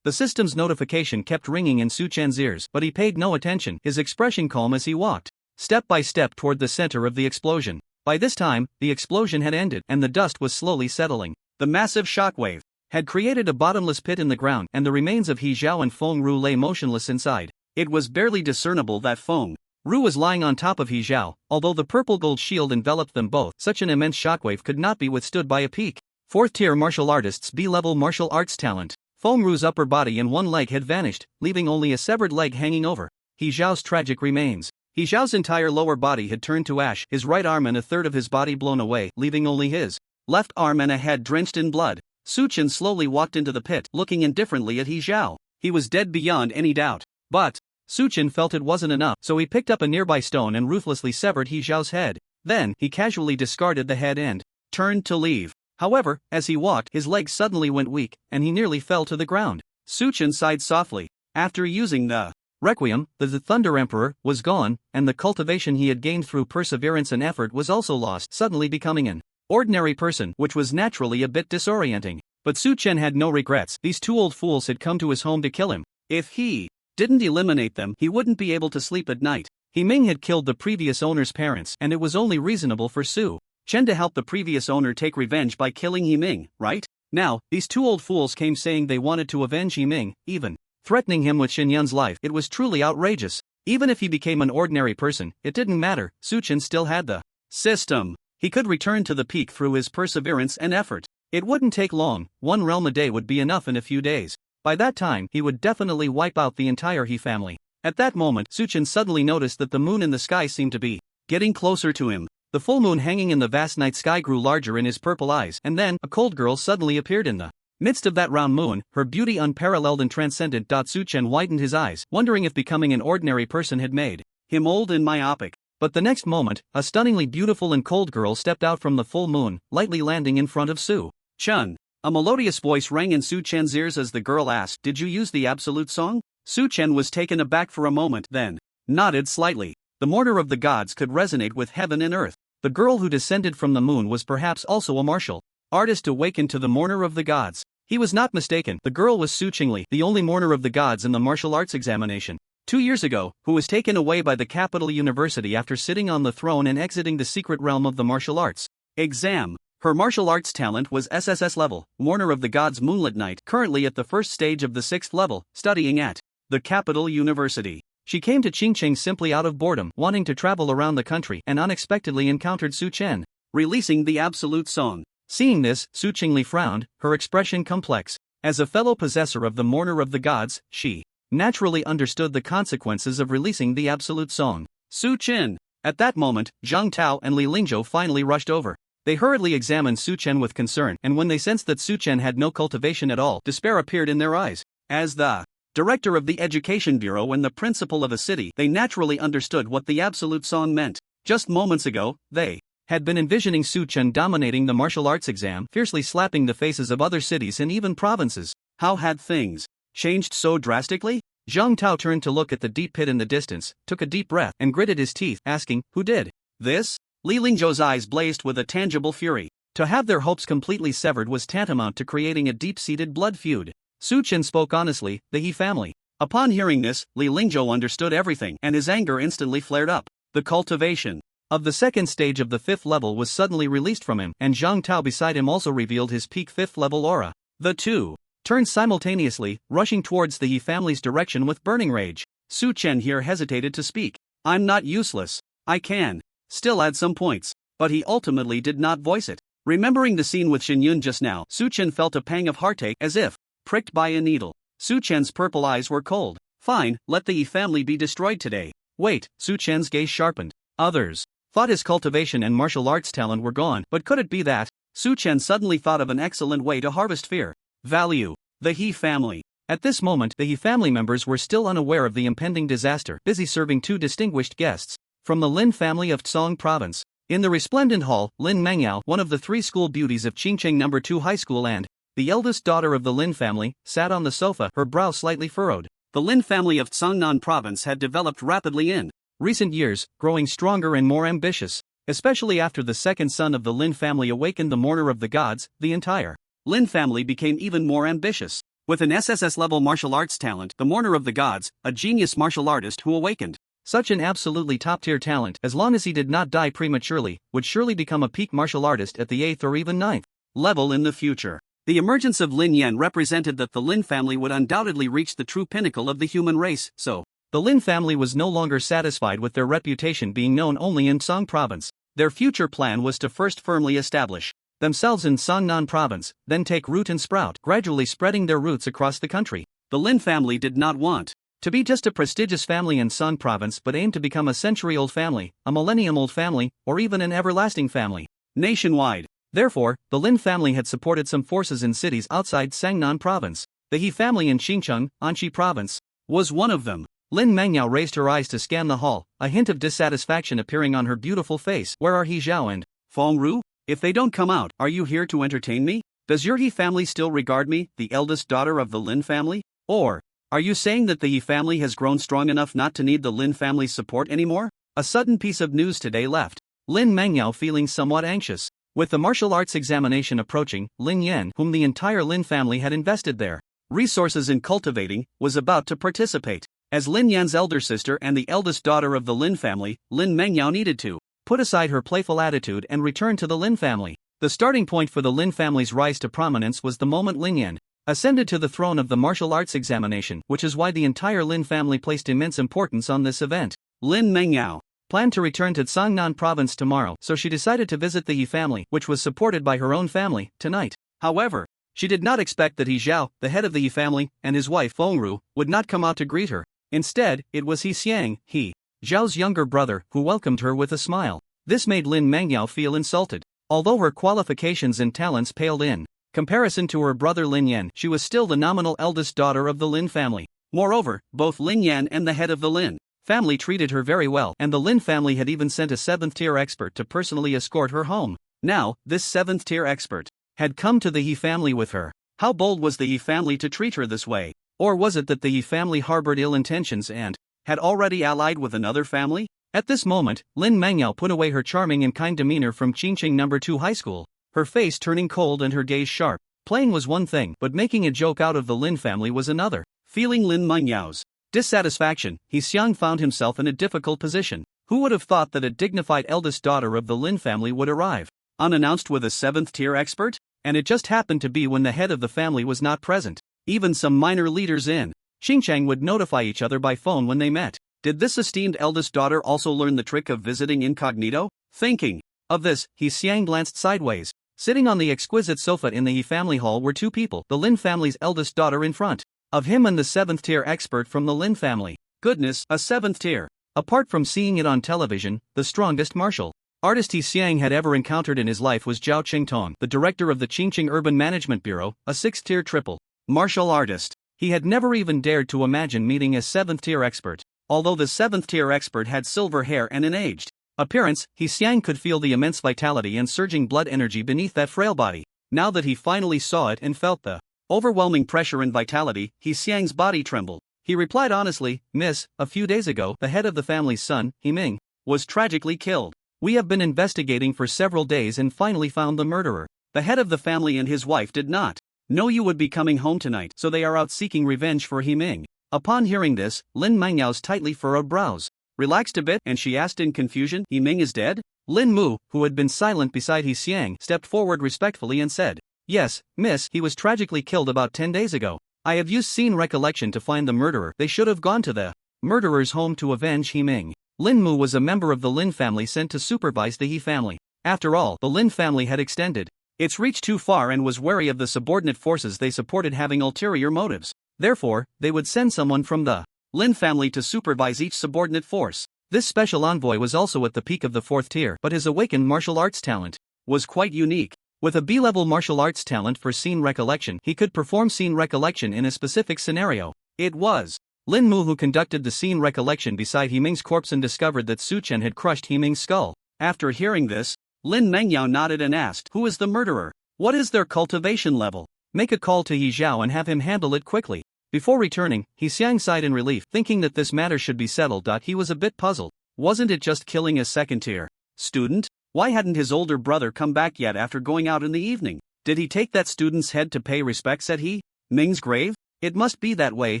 The system's notification kept ringing in Su Chen's ears, but he paid no attention, his expression calm as he walked step by step toward the center of the explosion. By this time, the explosion had ended and the dust was slowly settling. The massive shockwave had created a bottomless pit in the ground, and the remains of He Zhao and Feng Ru lay motionless inside. It was barely discernible that Feng Ru was lying on top of He Zhao, although the purple gold shield enveloped them both. Such an immense shockwave could not be withstood by a peak 4th-tier martial artist's B-level martial arts talent. Feng Ru's upper body and one leg had vanished, leaving only a severed leg hanging over He Zhao's tragic remains. He Zhao's entire lower body had turned to ash, his right arm and a third of his body blown away, leaving only his left arm and a head drenched in blood. Su Chen slowly walked into the pit, looking indifferently at He Zhao. He was dead beyond any doubt. But Su Chen felt it wasn't enough, so he picked up a nearby stone and ruthlessly severed He Zhao's head. Then, he casually discarded the head and turned to leave. However, as he walked, his legs suddenly went weak, and he nearly fell to the ground. Su Chen sighed softly. After using the Requiem, the Thunder Emperor was gone, and the cultivation he had gained through perseverance and effort was also lost, suddenly becoming an ordinary person, which was naturally a bit disorienting. But Su Chen had no regrets. These two old fools had come to his home to kill him. If he didn't eliminate them, he wouldn't be able to sleep at night. He Ming had killed the previous owner's parents, and it was only reasonable for Su Chen to help the previous owner take revenge by killing He Ming, right? Now, these two old fools came saying they wanted to avenge He Ming, even threatening him with Xin Yun's life. It was truly outrageous. Even if he became an ordinary person, it didn't matter. Su Chen still had the system. He could return to the peak through his perseverance and effort. It wouldn't take long, one realm a day would be enough in a few days. By that time, he would definitely wipe out the entire He family. At that moment, Su Chen suddenly noticed that the moon in the sky seemed to be getting closer to him. The full moon hanging in the vast night sky grew larger in his purple eyes, and then, a cold girl suddenly appeared in the midst of that round moon, her beauty unparalleled and transcendent. Su Chen widened his eyes, wondering if becoming an ordinary person had made him old and myopic. But the next moment, a stunningly beautiful and cold girl stepped out from the full moon, lightly landing in front of Su Chen. A melodious voice rang in Su Chen's ears as the girl asked, "Did you use the absolute song?" Su Chen was taken aback for a moment, then nodded slightly. The mortar of the gods could resonate with heaven and earth. The girl who descended from the moon was perhaps also a martial artist awakened to the mourner of the gods. He was not mistaken. The girl was Su Qingli, the only mourner of the gods in the martial arts examination 2 years ago, who was taken away by the capital university after sitting on the throne and exiting the secret realm of the martial arts exam. Her martial arts talent was SSS level, mourner of the gods Moonlit Knight, currently at the first stage of the 6th level, studying at the capital university. She came to Qingcheng simply out of boredom, wanting to travel around the country, and unexpectedly encountered Su Chen, releasing the absolute song. Seeing this, Su Qingli frowned, her expression complex. As a fellow possessor of the mourner of the gods, she naturally understood the consequences of releasing the absolute song. Su Chen. At that moment, Zhang Tao and Li Lingzhou finally rushed over. They hurriedly examined Su Chen with concern, and when they sensed that Su Chen had no cultivation at all, despair appeared in their eyes. As the director of the education bureau and the principal of a city, they naturally understood what the absolute song meant. Just moments ago, they had been envisioning Su Chen dominating the martial arts exam, fiercely slapping the faces of other cities and even provinces. How had things changed so drastically? Zhang Tao turned to look at the deep pit in the distance, took a deep breath, and gritted his teeth, asking, "Who did this?" Li Lingzhou's eyes blazed with a tangible fury. To have their hopes completely severed was tantamount to creating a deep-seated blood feud. Su Chen spoke honestly, the He family. Upon hearing this, Li Lingzhou understood everything, and his anger instantly flared up. The cultivation of the second stage of the 5th level was suddenly released from him, and Zhang Tao beside him also revealed his peak 5th level aura. The two turned simultaneously, rushing towards the He family's direction with burning rage. Su Chen here hesitated to speak. "I'm not useless. I can still add some points." But he ultimately did not voice it. Remembering the scene with Xin Yun just now, Su Chen felt a pang of heartache as if pricked by a needle. Su Chen's purple eyes were cold. "Fine, let the Yi family be destroyed today." Wait, Su Chen's gaze sharpened. Others thought his cultivation and martial arts talent were gone, but could it be that? Su Chen suddenly thought of an excellent way to harvest fear. Value. The He family. At this moment, the He family members were still unaware of the impending disaster, busy serving 2 distinguished guests from the Lin family of Tsong province. In the resplendent hall, Lin Mengyao, one of the 3 school beauties of Qingcheng No. 2 High School and the eldest daughter of the Lin family, sat on the sofa, her brow slightly furrowed. The Lin family of Tsangnan province had developed rapidly in recent years, growing stronger and more ambitious. Especially after the second son of the Lin family awakened the mourner of the gods, the entire Lin family became even more ambitious. With an SSS-level martial arts talent, the mourner of the gods, a genius martial artist who awakened such an absolutely top-tier talent, as long as he did not die prematurely, would surely become a peak martial artist at the 8th or even 9th level in the future. The emergence of Lin Yan represented that the Lin family would undoubtedly reach the true pinnacle of the human race, so the Lin family was no longer satisfied with their reputation being known only in Song province. Their future plan was to first firmly establish themselves in Songnan province, then take root and sprout, gradually spreading their roots across the country. The Lin family did not want to be just a prestigious family in Song province but aimed to become a century-old family, a millennium-old family, or even an everlasting family nationwide. Therefore, the Lin family had supported some forces in cities outside Sangnan province. The He family in Xincheng, Anxi province, was one of them. Lin Mengyao raised her eyes to scan the hall, a hint of dissatisfaction appearing on her beautiful face. "Where are He Zhao and Feng Ru? If they don't come out, are you here to entertain me? Does your He family still regard me, the eldest daughter of the Lin family? Or are you saying that the He family has grown strong enough not to need the Lin family's support anymore?" A sudden piece of news today left Lin Mengyao feeling somewhat anxious. With the martial arts examination approaching, Lin Yan, whom the entire Lin family had invested their resources in cultivating, was about to participate. As Lin Yan's elder sister and the eldest daughter of the Lin family, Lin Mengyao needed to put aside her playful attitude and return to the Lin family. The starting point for the Lin family's rise to prominence was the moment Lin Yan ascended to the throne of the martial arts examination, which is why the entire Lin family placed immense importance on this event. Lin Mengyao planned to return to Sangnan province tomorrow, so she decided to visit the He family, which was supported by her own family, tonight. However, she did not expect that He Zhao, the head of the He family, and his wife Feng Ru, would not come out to greet her. Instead, it was He Xiang, He Zhao's younger brother, who welcomed her with a smile. This made Lin Mengyao feel insulted. Although her qualifications and talents paled in comparison to her brother Lin Yan, she was still the nominal eldest daughter of the Lin family. Moreover, both Lin Yan and the head of the Lin family treated her very well, and the Lin family had even sent a 7th-tier expert to personally escort her home. Now, this 7th-tier expert had come to the He family with her. How bold was the He family to treat her this way? Or was it that the He family harbored ill intentions and had already allied with another family? At this moment, Lin Mangyao put away her charming and kind demeanor from Qingqing No. 2 High School, her face turning cold and her gaze sharp. Playing was one thing, but making a joke out of the Lin family was another. Feeling Lin Mengyao's dissatisfaction, He Xiang found himself in a difficult position. Who would have thought that a dignified eldest daughter of the Lin family would arrive, unannounced with a 7th-tier expert? And it just happened to be when the head of the family was not present. Even some minor leaders in Xinjiang would notify each other by phone when they met. Did this esteemed eldest daughter also learn the trick of visiting incognito? Thinking of this, He Xiang glanced sideways. Sitting on the exquisite sofa in the He family hall were two people, the Lin family's eldest daughter in front of him and the 7th-tier expert from the Lin family. Goodness, a 7th tier. Apart from seeing it on television, the strongest martial artist He Xiang had ever encountered in his life was Zhao Qingtong, the director of the Qingqing Urban Management Bureau, a 6th-tier triple martial artist. He had never even dared to imagine meeting a 7th-tier expert. Although the 7th-tier expert had silver hair and an aged appearance, He Xiang could feel the immense vitality and surging blood energy beneath that frail body. Now that he finally saw it and felt the overwhelming pressure and vitality, He Xiang's body trembled. He replied honestly, "Miss, a few days ago, the head of the family's son, He Ming, was tragically killed. We have been investigating for several days and finally found the murderer. The head of the family and his wife did not know you would be coming home tonight, so they are out seeking revenge for He Ming." Upon hearing this, Lin Mengyao's tightly furrowed brows relaxed a bit, and she asked in confusion, "He Ming is dead?" Lin Mu, who had been silent beside He Xiang, stepped forward respectfully and said, "Yes, miss, he was tragically killed about 10 days ago. I have used scene recollection to find the murderer. They should have gone to the murderer's home to avenge He Ming." Lin Mu was a member of the Lin family sent to supervise the He family. After all, the Lin family had extended its reach too far and was wary of the subordinate forces they supported having ulterior motives. Therefore, they would send someone from the Lin family to supervise each subordinate force. This special envoy was also at the peak of the 4th tier, but his awakened martial arts talent was quite unique. With a B-level martial arts talent for scene recollection, he could perform scene recollection in a specific scenario. It was Lin Mu who conducted the scene recollection beside He Ming's corpse and discovered that Su Chen had crushed He Ming's skull. After hearing this, Lin Mengyao nodded and asked, "Who is the murderer? What is their cultivation level? Make a call to He Zhao and have him handle it quickly." Before returning, He Xiang sighed in relief, thinking that this matter should be settled. He was a bit puzzled. Wasn't it just killing a 2nd-tier student? Why hadn't his older brother come back yet after going out in the evening? Did he take that student's head to pay respects at He Ming's grave? It must be that way.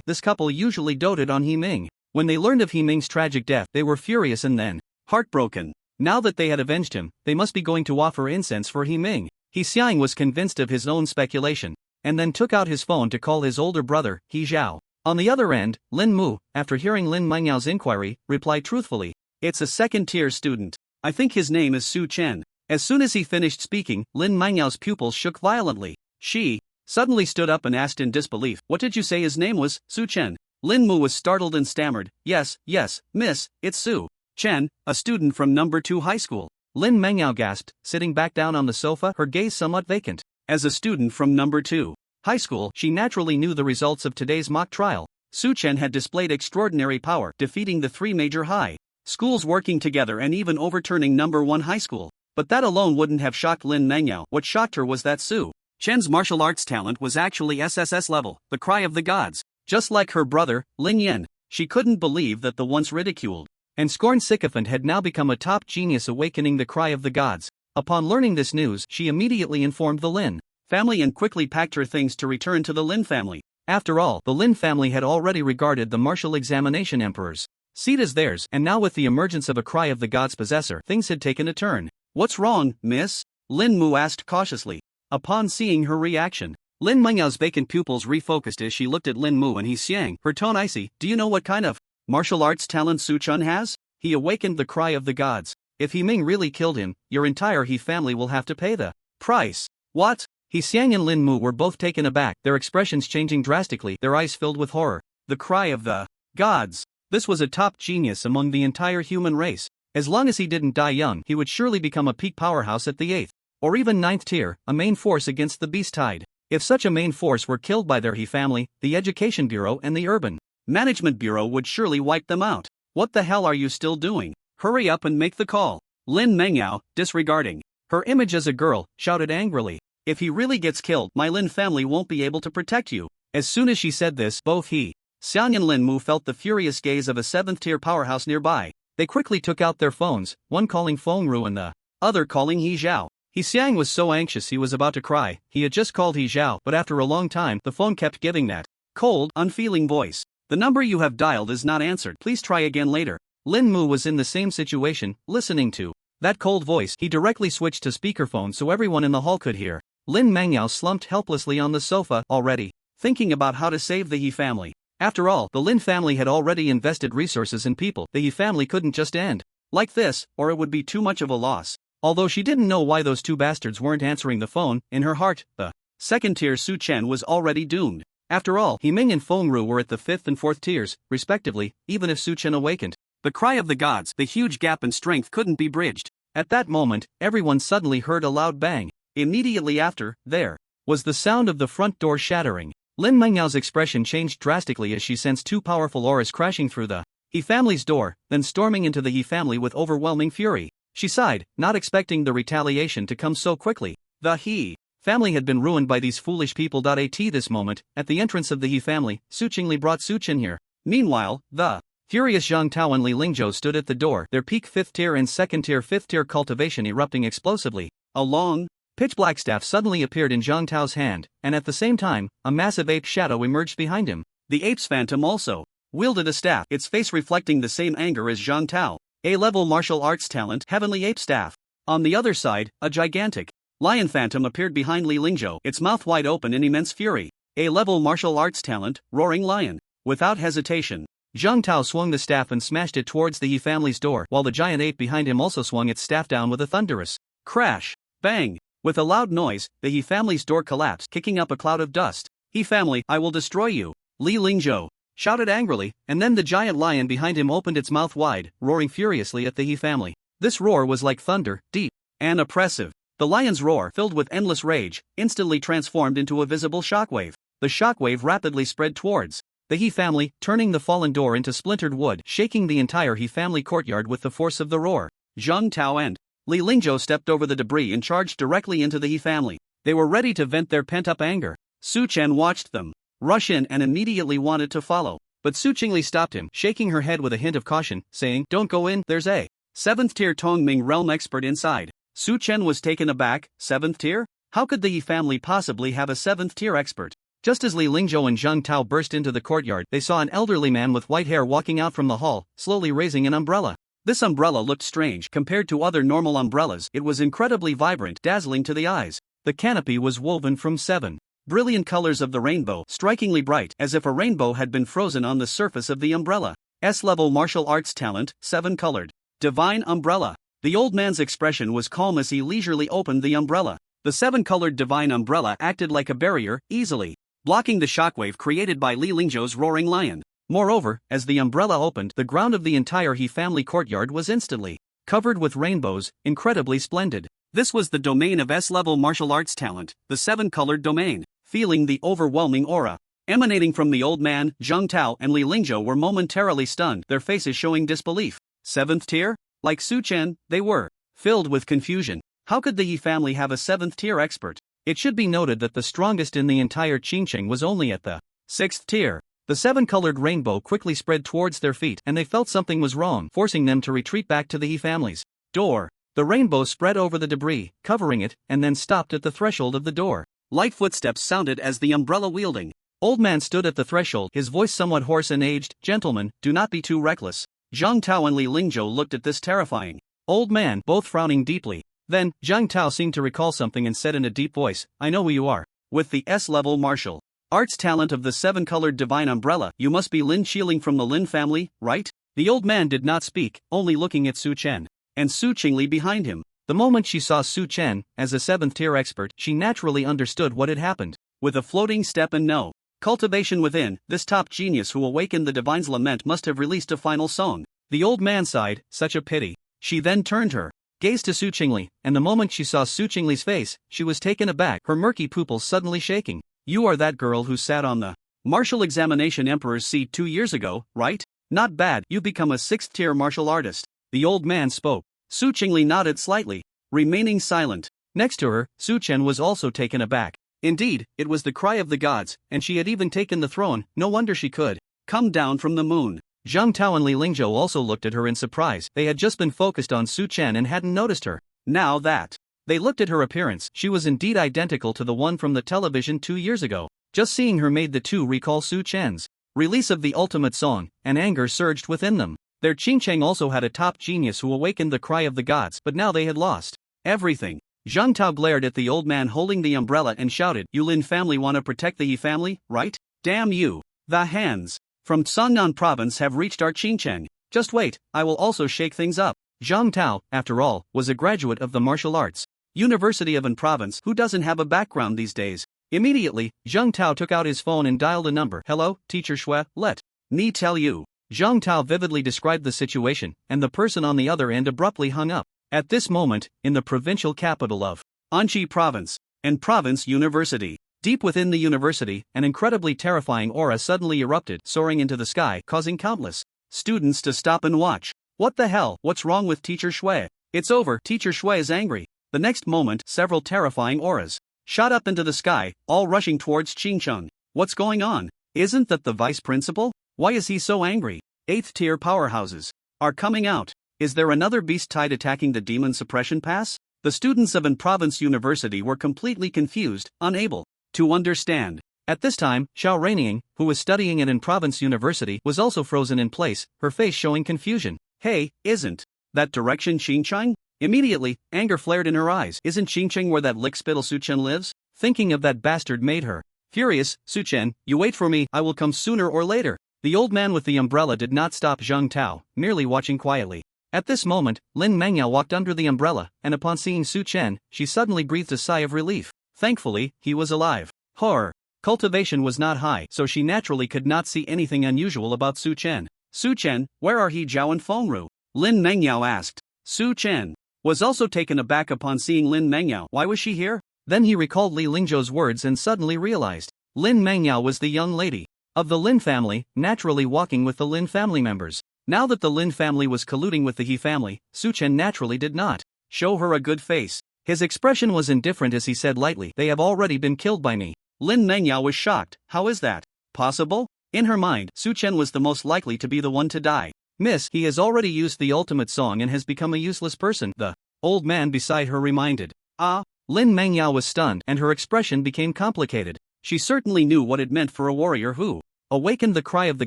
This couple usually doted on He Ming. When they learned of He Ming's tragic death, they were furious and then heartbroken. Now that they had avenged him, they must be going to offer incense for He Ming. He Xiang was convinced of his own speculation, and then took out his phone to call his older brother, He Zhao. On the other end, Lin Mu, after hearing Lin Mengyao's inquiry, replied truthfully, "It's a 2nd-tier student. I think his name is Su Chen." As soon as he finished speaking, Lin Mengyao's pupils shook violently. She suddenly stood up and asked in disbelief, "What did you say his name was, Su Chen?" Lin Mu was startled and stammered, Yes, miss, it's Su Chen, a student from No. 2 High School." Lin Mengyao gasped, sitting back down on the sofa, her gaze somewhat vacant. As a student from No. 2 High School, she naturally knew the results of today's mock trial. Su Chen had displayed extraordinary power, defeating the 3 major high schools working together and even overturning No. 1 High School. But that alone wouldn't have shocked Lin Mengyao. What shocked her was that Su Chen's martial arts talent was actually SSS level, the cry of the gods. Just like her brother, Ling Yan, she couldn't believe that the once ridiculed and scorned sycophant had now become a top genius awakening the cry of the gods. Upon learning this news, she immediately informed the Lin family and quickly packed her things to return to the Lin family. After all, the Lin family had already regarded the martial examination emperor's seat as theirs, and now with the emergence of a cry of the gods possessor, things had taken a turn. "What's wrong, miss?" Lin Mu asked cautiously. Upon seeing her reaction, Lin Mengyao's vacant pupils refocused as she looked at Lin Mu and He Xiang, her tone icy. "Do you know what kind of martial arts talent Su Chen has? He awakened the cry of the gods. If He Ming really killed him, your entire He family will have to pay the price." "What?" He Xiang and Lin Mu were both taken aback, their expressions changing drastically, their eyes filled with horror. The cry of the gods. This was a top genius among the entire human race. As long as he didn't die young, he would surely become a peak powerhouse at the 8th or even 9th tier, a main force against the beast tide. If such a main force were killed by their He family, the Education Bureau and the Urban Management Bureau would surely wipe them out. "What the hell are you still doing? Hurry up and make the call." Lin Mengyao, disregarding her image as a girl, shouted angrily. "If he really gets killed, my Lin family won't be able to protect you." As soon as she said this, both He Xiang and Lin Mu felt the furious gaze of a 7th-tier powerhouse nearby. They quickly took out their phones, one calling Feng Ru and the other calling He Zhao. He Xiang was so anxious he was about to cry. He had just called He Zhao, but after a long time the phone kept giving that cold, unfeeling voice. The number you have dialed is not answered. Please try again later. Lin Mu was in the same situation, listening to that cold voice. He directly switched to speakerphone so everyone in the hall could hear. Lin Mangyao slumped helplessly on the sofa, already thinking about how to save the He family. After all, the Lin family had already invested resources in people. The He family couldn't just end like this, or it would be too much of a loss. Although she didn't know why those two bastards weren't answering the phone, in her heart, the second-tier Su Chen was already doomed. After all, He Ming and Feng Ru were at the 5th and 4th tiers, respectively, even if Su Chen awakened. The cry of the gods, the huge gap in strength couldn't be bridged. At that moment, everyone suddenly heard a loud bang. Immediately after, there was the sound of the front door shattering. Lin Mengyao's expression changed drastically as she sensed two powerful auras crashing through the He family's door, then storming into the He family with overwhelming fury. She sighed, not expecting the retaliation to come so quickly. The He family had been ruined by these foolish people. At this moment, at the entrance of the He family, Su Qingli brought Su Chen here. Meanwhile, the furious Zhang Tao and Li Lingzhou stood at the door, their peak 5th tier and 2nd tier 5th tier cultivation erupting explosively. A long, pitch-black staff suddenly appeared in Zhang Tao's hand, and at the same time, a massive ape shadow emerged behind him. The ape's phantom also wielded a staff, its face reflecting the same anger as Zhang Tao. A-level martial arts talent, Heavenly Ape Staff. On the other side, a gigantic lion phantom appeared behind Li Lingzhou, its mouth wide open in immense fury. A-level martial arts talent, Roaring Lion. Without hesitation, Zhang Tao swung the staff and smashed it towards the He family's door, while the giant ape behind him also swung its staff down with a thunderous crash. Bang! With a loud noise, the He family's door collapsed, kicking up a cloud of dust. He family, I will destroy you! Li Lingzhou shouted angrily, and then the giant lion behind him opened its mouth wide, roaring furiously at the He family. This roar was like thunder, deep and oppressive. The lion's roar, filled with endless rage, instantly transformed into a visible shockwave. The shockwave rapidly spread towards the He family, turning the fallen door into splintered wood, shaking the entire He family courtyard with the force of the roar. Zhang Tao and Li Lingzhou stepped over the debris and charged directly into the He family. They were ready to vent their pent-up anger. Su Chen watched them rush in and immediately wanted to follow. But Su Qingli stopped him, shaking her head with a hint of caution, saying, "Don't go in, there's a 7th tier Tongming realm expert inside." Su Chen was taken aback. 7th tier? How could the Yi family possibly have a 7th tier expert? Just as Li Lingzhou and Zhang Tao burst into the courtyard, they saw an elderly man with white hair walking out from the hall, slowly raising an umbrella. This umbrella looked strange compared to other normal umbrellas. It was incredibly vibrant, dazzling to the eyes. The canopy was woven from 7 brilliant colors of the rainbow, strikingly bright, as if a rainbow had been frozen on the surface of the umbrella. S-level martial arts talent, 7-colored. Divine umbrella. The old man's expression was calm as he leisurely opened the umbrella. The 7-colored divine umbrella acted like a barrier, easily blocking the shockwave created by Li Lingzhou's roaring lion. Moreover, as the umbrella opened, the ground of the entire He family courtyard was instantly covered with rainbows, incredibly splendid. This was the domain of S-level martial arts talent, the 7-colored domain. Feeling the overwhelming aura emanating from the old man, Zhang Tao and Li Lingzhou were momentarily stunned, their faces showing disbelief. 7th tier? Like Su Chen, they were filled with confusion. How could the Yi family have a 7th tier expert? It should be noted that the strongest in the entire Qingcheng was only at the 6th tier. The 7-colored rainbow quickly spread towards their feet, and they felt something was wrong, forcing them to retreat back to the Yi family's door. The rainbow spread over the debris, covering it, and then stopped at the threshold of the door. Light footsteps sounded as the umbrella-wielding old man stood at the threshold, his voice somewhat hoarse and aged. "Gentlemen, do not be too reckless." Zhang Tao and Li Lingzhou looked at this terrifying old man, both frowning deeply. Then, Zhang Tao seemed to recall something and said in a deep voice, "I know who you are. With the S-level martial arts talent of the 7-colored divine umbrella, you must be Lin Qiling from the Lin family, right?" The old man did not speak, only looking at Su Chen and Su Qingli behind him. The moment she saw Su Chen, as a 7th tier expert, she naturally understood what had happened. With a floating step and no cultivation within, this top genius who awakened the divine's lament must have released a final song. The old man sighed, such a pity. She then turned her gaze to Su Qingli, and the moment she saw Su Qingli's face, she was taken aback, her murky pupils suddenly shaking. "You are that girl who sat on the martial examination emperor's seat 2 years ago, right? Not bad, you've become a 6th tier martial artist." The old man spoke. Su Qingli nodded slightly, remaining silent. Next to her, Su Chen was also taken aback. Indeed, it was the cry of the gods, and she had even taken the throne. No wonder she could come down from the moon. Zhang Tao and Li Lingzhou also looked at her in surprise. They had just been focused on Su Chen and hadn't noticed her. Now that they looked at her appearance, she was indeed identical to the one from the television 2 years ago. Just seeing her made the two recall Su Chen's release of the ultimate song, and anger surged within them. Their Qingcheng also had a top genius who awakened the cry of the gods, but now they had lost everything. Zhang Tao glared at the old man holding the umbrella and shouted, "You Lin family want to protect the Yi family, right? Damn you! The hands from Songnan province have reached our Qingcheng. Just wait, I will also shake things up." Zhang Tao, after all, was a graduate of the martial arts University of An province. Who doesn't have a background these days? Immediately, Zhang Tao took out his phone and dialed a number. "Hello, Teacher Shui, let me tell you." Zhang Tao vividly described the situation, and the person on the other end abruptly hung up. At this moment, in the provincial capital of Anqi Province, An Province University, deep within the university, an incredibly terrifying aura suddenly erupted, soaring into the sky, causing countless students to stop and watch. What the hell? What's wrong with Teacher Shui? It's over. Teacher Shui is angry. The next moment, several terrifying auras shot up into the sky, all rushing towards Qingcheng. What's going on? Isn't that the vice principal? Why is he so angry? 8th tier powerhouses are coming out. Is there another beast tide attacking the demon suppression pass? The students of An Province University were completely confused, unable to understand. At this time, Xiao Raining, who was studying at An Province University, was also frozen in place, her face showing confusion. Hey, isn't that direction Qingcheng? Immediately, anger flared in her eyes. Isn't Qingcheng where that lickspittle Su Chen lives? Thinking of that bastard made her furious. Su Chen, you wait for me, I will come sooner or later. The old man with the umbrella did not stop Zhang Tao, merely watching quietly. At this moment, Lin Mengyao walked under the umbrella, and upon seeing Su Chen, she suddenly breathed a sigh of relief. Thankfully, he was alive. Her cultivation was not high, so she naturally could not see anything unusual about Su Chen. "Su Chen, where are he Zhao and Fengru?" Lin Mengyao asked. Su Chen was also taken aback upon seeing Lin Mengyao. Why was she here? Then he recalled Li Lingzhou's words and suddenly realized Lin Mengyao was the young lady of the Lin family, naturally walking with the Lin family members. Now that the Lin family was colluding with the He family, Su Chen naturally did not show her a good face. His expression was indifferent as he said lightly, "They have already been killed by me." Lin Mengyao was shocked. How is that possible? In her mind, Su Chen was the most likely to be the one to die. "Miss, he has already used the ultimate song and has become a useless person," the old man beside her reminded. Ah, Lin Mengyao was stunned and her expression became complicated. She certainly knew what it meant for a warrior who awakened the cry of the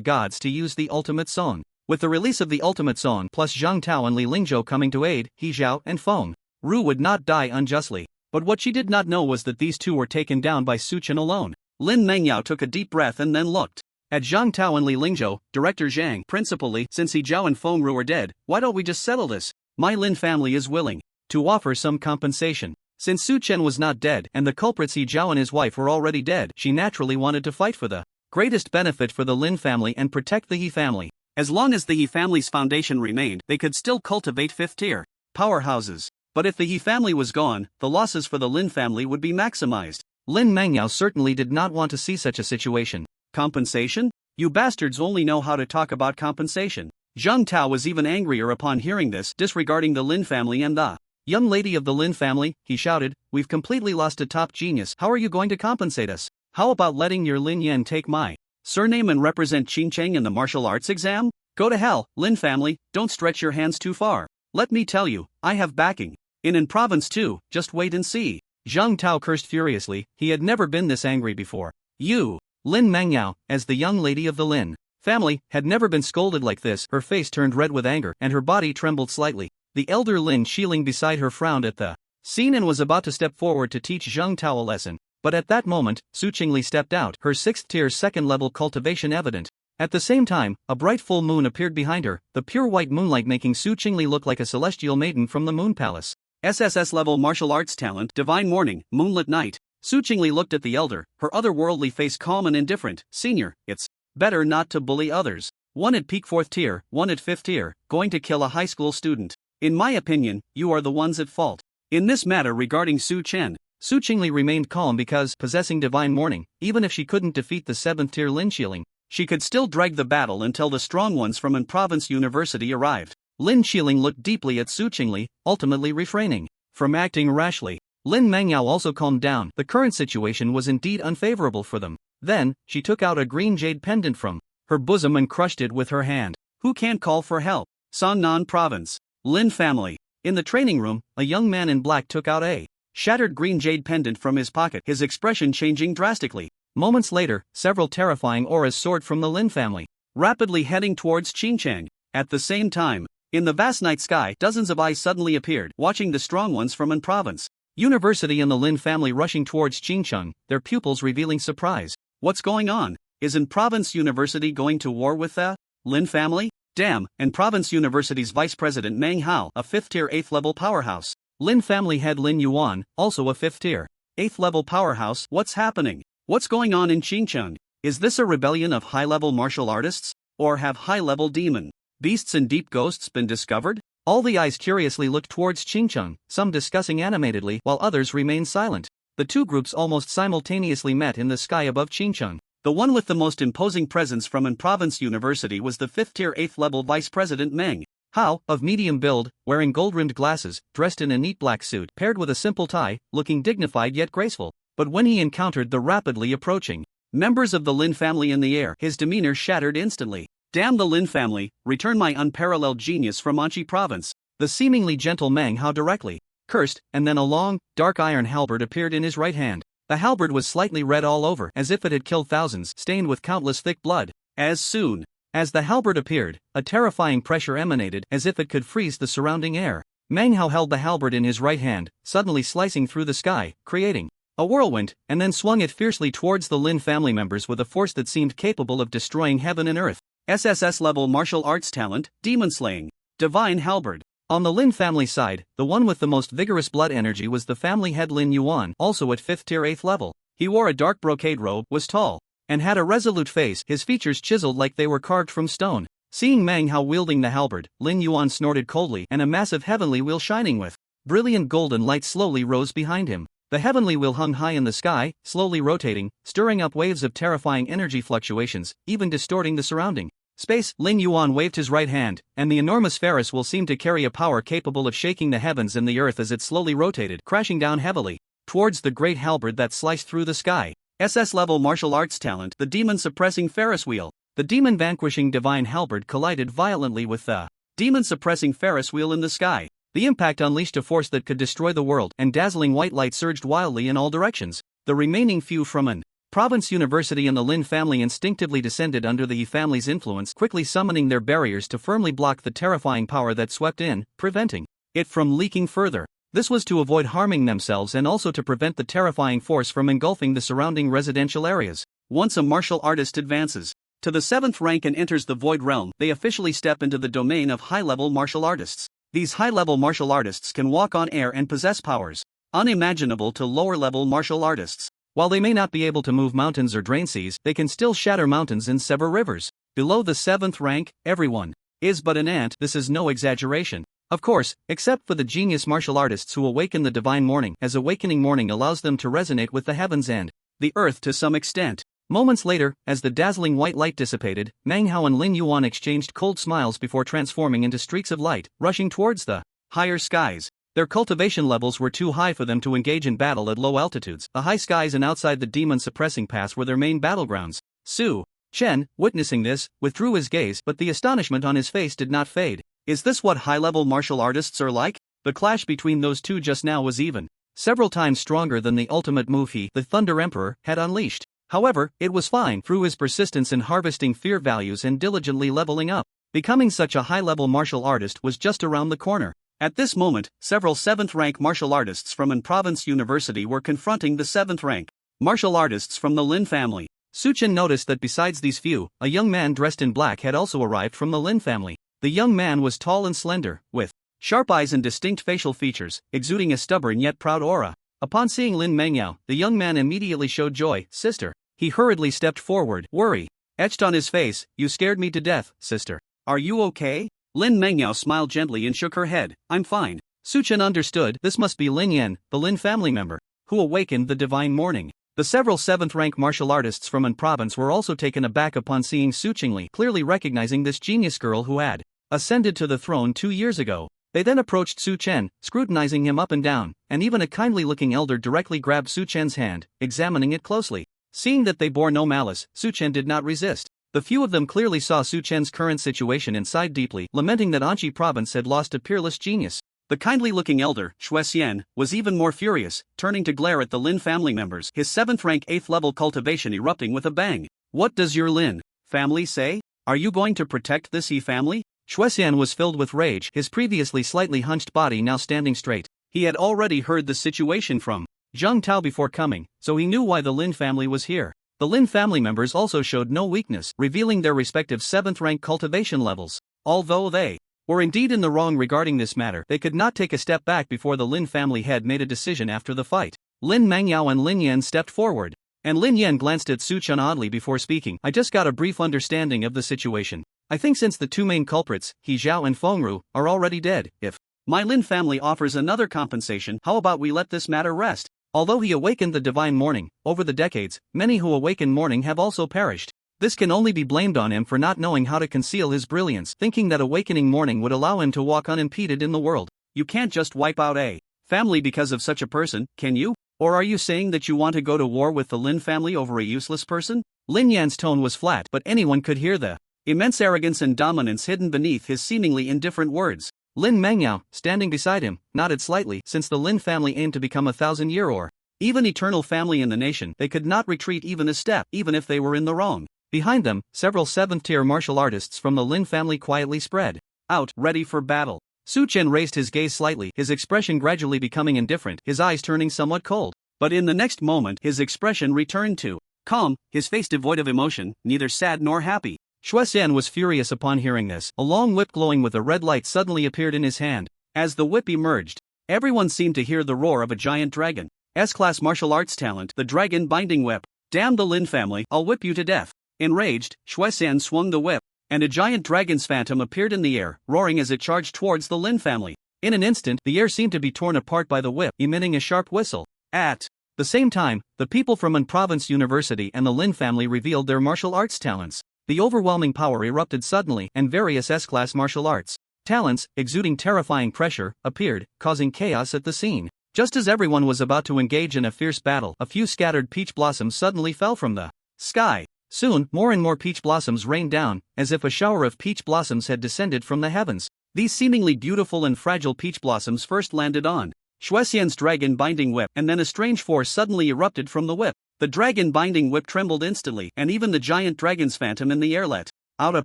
gods to use the ultimate song. With the release of the ultimate song plus Zhang Tao and Li Lingzhou coming to aid, He Zhao and Feng Ru would not die unjustly. But what she did not know was that these two were taken down by Su Chen alone. Lin Mengyao took a deep breath and then looked at Zhang Tao and Li Lingzhou. "Director Zhang, Principal Li, since He Zhao and Feng Ru are dead, why don't we just settle this? My Lin family is willing to offer some compensation." Since Su Chen was not dead and the culprits He Zhao and his wife were already dead, she naturally wanted to fight for the greatest benefit for the Lin family and protect the He family. As long as the He family's foundation remained, they could still cultivate 5th tier powerhouses. But if the He family was gone, the losses for the Lin family would be maximized. Lin Mengyao certainly did not want to see such a situation. Compensation? You bastards only know how to talk about compensation. Zhang Tao was even angrier upon hearing this, disregarding the Lin family and the young lady of the Lin family. He shouted, "We've completely lost a top genius. How are you going to compensate us? How about letting your Lin Yan take my surname and represent Qingcheng in the martial arts exam? Go to hell, Lin family, don't stretch your hands too far. Let me tell you, I have backing in An province too, just wait and see." Zhang Tao cursed furiously. He had never been this angry before. You, Lin Mengyao, as the young lady of the Lin family, had never been scolded like this. Her face turned red with anger and her body trembled slightly. The elder Lin Xiling beside her frowned at the scene and was about to step forward to teach Zhang Tao a lesson. But at that moment, Su Qingli stepped out, her 6th tier 2nd level cultivation evident. At the same time, a bright full moon appeared behind her, the pure white moonlight making Su Qingli look like a celestial maiden from the moon palace. SSS level martial arts talent, divine morning, moonlit night. Su Qingli looked at the elder, her otherworldly face calm and indifferent. "Senior, it's better not to bully others. One at peak 4th tier, one at 5th tier, going to kill a high school student. In my opinion, you are the ones at fault." In this matter regarding Su Chen, Su Qingli remained calm because, possessing divine morning, even if she couldn't defeat the 7th tier Lin Xiling, she could still drag the battle until the strong ones from An Province University arrived. Lin Xiling looked deeply at Su Qingli, ultimately refraining from acting rashly. Lin Mengyao also calmed down. The current situation was indeed unfavorable for them. Then, she took out a green jade pendant from her bosom and crushed it with her hand. Who can't call for help? Songnam Province. Lin family. In the training room, a young man in black took out a shattered green jade pendant from his pocket, his expression changing drastically. Moments later, several terrifying auras soared from the Lin family, rapidly heading towards Qingcheng. At the same time, in the vast night sky, dozens of eyes suddenly appeared, watching the strong ones from An Province University and the Lin family rushing towards Qingcheng, their pupils revealing surprise. What's going on? Is An Province University going to war with the Lin family? Damn, An Province University's vice president Meng Hao, a 5th-tier 8th-level powerhouse. Lin family head Lin Yuan, also a 5th-tier 8th-level powerhouse. What's happening? What's going on in Qingcheng? Is this a rebellion of high-level martial artists? Or have high-level demon beasts and deep ghosts been discovered? All the eyes curiously looked towards Qingcheng, some discussing animatedly while others remained silent. The two groups almost simultaneously met in the sky above Qingcheng. The one with the most imposing presence from An Province University was the 5th-tier 8th-level vice president Meng Hao, of medium build, wearing gold-rimmed glasses, dressed in a neat black suit paired with a simple tie, looking dignified yet graceful. But when he encountered the rapidly approaching members of the Lin family in the air, his demeanor shattered instantly. Damn the Lin family, return my unparalleled genius from Anchi Province. The seemingly gentle Meng Hao directly cursed, and then a long, dark iron halberd appeared in his right hand. The halberd was slightly red all over, as if it had killed thousands, stained with countless thick blood. As soon as the halberd appeared, a terrifying pressure emanated, as if it could freeze the surrounding air. Meng Hao held the halberd in his right hand, suddenly slicing through the sky, creating a whirlwind, and then swung it fiercely towards the Lin family members with a force that seemed capable of destroying heaven and earth. SSS-level martial arts talent, demon slaying, divine halberd. On the Lin family side, the one with the most vigorous blood energy was the family head Lin Yuan, also at 5th-tier 8th level. He wore a dark brocade robe, was tall, and had a resolute face, his features chiseled like they were carved from stone. Seeing Meng Hao wielding the halberd, Lin Yuan snorted coldly, and a massive heavenly wheel shining with brilliant golden light slowly rose behind him. The heavenly wheel hung high in the sky, slowly rotating, stirring up waves of terrifying energy fluctuations, even distorting the surrounding space. Lin Yuan waved his right hand, and the enormous Ferris wheel seemed to carry a power capable of shaking the heavens and the earth as it slowly rotated, crashing down heavily towards the great halberd that sliced through the sky. SS-level martial arts talent, the demon-suppressing Ferris wheel. The demon-vanquishing divine halberd collided violently with the demon-suppressing Ferris wheel in the sky. The impact unleashed a force that could destroy the world, and dazzling white light surged wildly in all directions. The remaining few from An Province University and the Lin family instinctively descended under the Yi family's influence, quickly summoning their barriers to firmly block the terrifying power that swept in, preventing it from leaking further. This was to avoid harming themselves and also to prevent the terrifying force from engulfing the surrounding residential areas. Once a martial artist advances to the 7th rank and enters the Void Realm, they officially step into the domain of high-level martial artists. These high-level martial artists can walk on air and possess powers unimaginable to lower-level martial artists. While they may not be able to move mountains or drain seas, they can still shatter mountains and sever rivers. Below the 7th rank, everyone is but an ant. This is no exaggeration. Of course, except for the genius martial artists who awaken the divine morning, as awakening morning allows them to resonate with the heavens and the earth to some extent. Moments later, as the dazzling white light dissipated, Meng Hao and Lin Yuan exchanged cold smiles before transforming into streaks of light, rushing towards the higher skies. Their cultivation levels were too high for them to engage in battle at low altitudes. The high skies and outside the demon-suppressing pass were their main battlegrounds. Su Chen, witnessing this, withdrew his gaze, but the astonishment on his face did not fade. Is this what high-level martial artists are like? The clash between those two just now was even several times stronger than the ultimate move he, the Thunder Emperor, had unleashed. However, it was fine through his persistence in harvesting fear values and diligently leveling up. Becoming such a high-level martial artist was just around the corner. At this moment, several 7th-rank martial artists from An Province University were confronting the 7th-rank martial artists from the Lin family. Su Chen noticed that besides these few, a young man dressed in black had also arrived from the Lin family. The young man was tall and slender, with sharp eyes and distinct facial features, exuding a stubborn yet proud aura. Upon seeing Lin Mengyao, the young man immediately showed joy. Sister. He hurriedly stepped forward, worry etched on his face. You scared me to death, sister. Are you okay? Lin Mengyao smiled gently and shook her head. I'm fine. Su Chen understood this must be Lin Yan, the Lin family member, who awakened the divine morning. The several 7th-rank martial artists from An Province were also taken aback upon seeing Su Qingli, clearly recognizing this genius girl who had ascended to the throne 2 years ago. They then approached Su Chen, scrutinizing him up and down, and even a kindly-looking elder directly grabbed Su Chen's hand, examining it closely. Seeing that they bore no malice, Su Chen did not resist. The few of them clearly saw Su Chen's current situation and sighed deeply, lamenting that Anqi province had lost a peerless genius. The kindly-looking elder, Shuexian, was even more furious, turning to glare at the Lin family members, his 7th-rank 8th-level cultivation erupting with a bang. What does your Lin family say? Are you going to protect this He family? Shuexian was filled with rage, his previously slightly hunched body now standing straight. He had already heard the situation from Zheng Tao before coming, so he knew why the Lin family was here. The Lin family members also showed no weakness, revealing their respective 7th-rank cultivation levels. Although they were indeed in the wrong regarding this matter, they could not take a step back before the Lin family head made a decision after the fight. Lin Mangyao and Lin Yan stepped forward, and Lin Yan glanced at Su Chen oddly before speaking. I just got a brief understanding of the situation. I think since the two main culprits, He Zhao and Fengru, are already dead, if my Lin family offers another compensation, how about we let this matter rest? Although he awakened the divine morning, over the decades, many who awaken morning have also perished. This can only be blamed on him for not knowing how to conceal his brilliance, thinking that awakening morning would allow him to walk unimpeded in the world. You can't just wipe out a family because of such a person, can you? Or are you saying that you want to go to war with the Lin family over a useless person? Lin Yan's tone was flat, but anyone could hear the immense arrogance and dominance hidden beneath his seemingly indifferent words. Lin Mangyao, standing beside him, nodded slightly. Since the Lin family aimed to become a 1,000-year or even eternal family in the nation, they could not retreat even a step, even if they were in the wrong. Behind them, several 7th-tier martial artists from the Lin family quietly spread out, ready for battle. Su Chen raised his gaze slightly, his expression gradually becoming indifferent, his eyes turning somewhat cold. But in the next moment, his expression returned to calm, his face devoid of emotion, neither sad nor happy. Shuexian was furious upon hearing this. A long whip glowing with a red light suddenly appeared in his hand. As the whip emerged, everyone seemed to hear the roar of a giant dragon. S-class martial arts talent, the dragon binding whip. Damn the Lin family, I'll whip you to death. Enraged, Shuexian swung the whip, and a giant dragon's phantom appeared in the air, roaring as it charged towards the Lin family. In an instant, the air seemed to be torn apart by the whip, emitting a sharp whistle. At the same time, the people from An Province University and the Lin family revealed their martial arts talents. The overwhelming power erupted suddenly, and various S-class martial arts talents, exuding terrifying pressure, appeared, causing chaos at the scene. Just as everyone was about to engage in a fierce battle, a few scattered peach blossoms suddenly fell from the sky. Soon, more and more peach blossoms rained down, as if a shower of peach blossoms had descended from the heavens. These seemingly beautiful and fragile peach blossoms first landed on Shuexian's dragon binding whip, and then a strange force suddenly erupted from the whip. The dragon binding whip trembled instantly, and even the giant dragon's phantom in the air let out a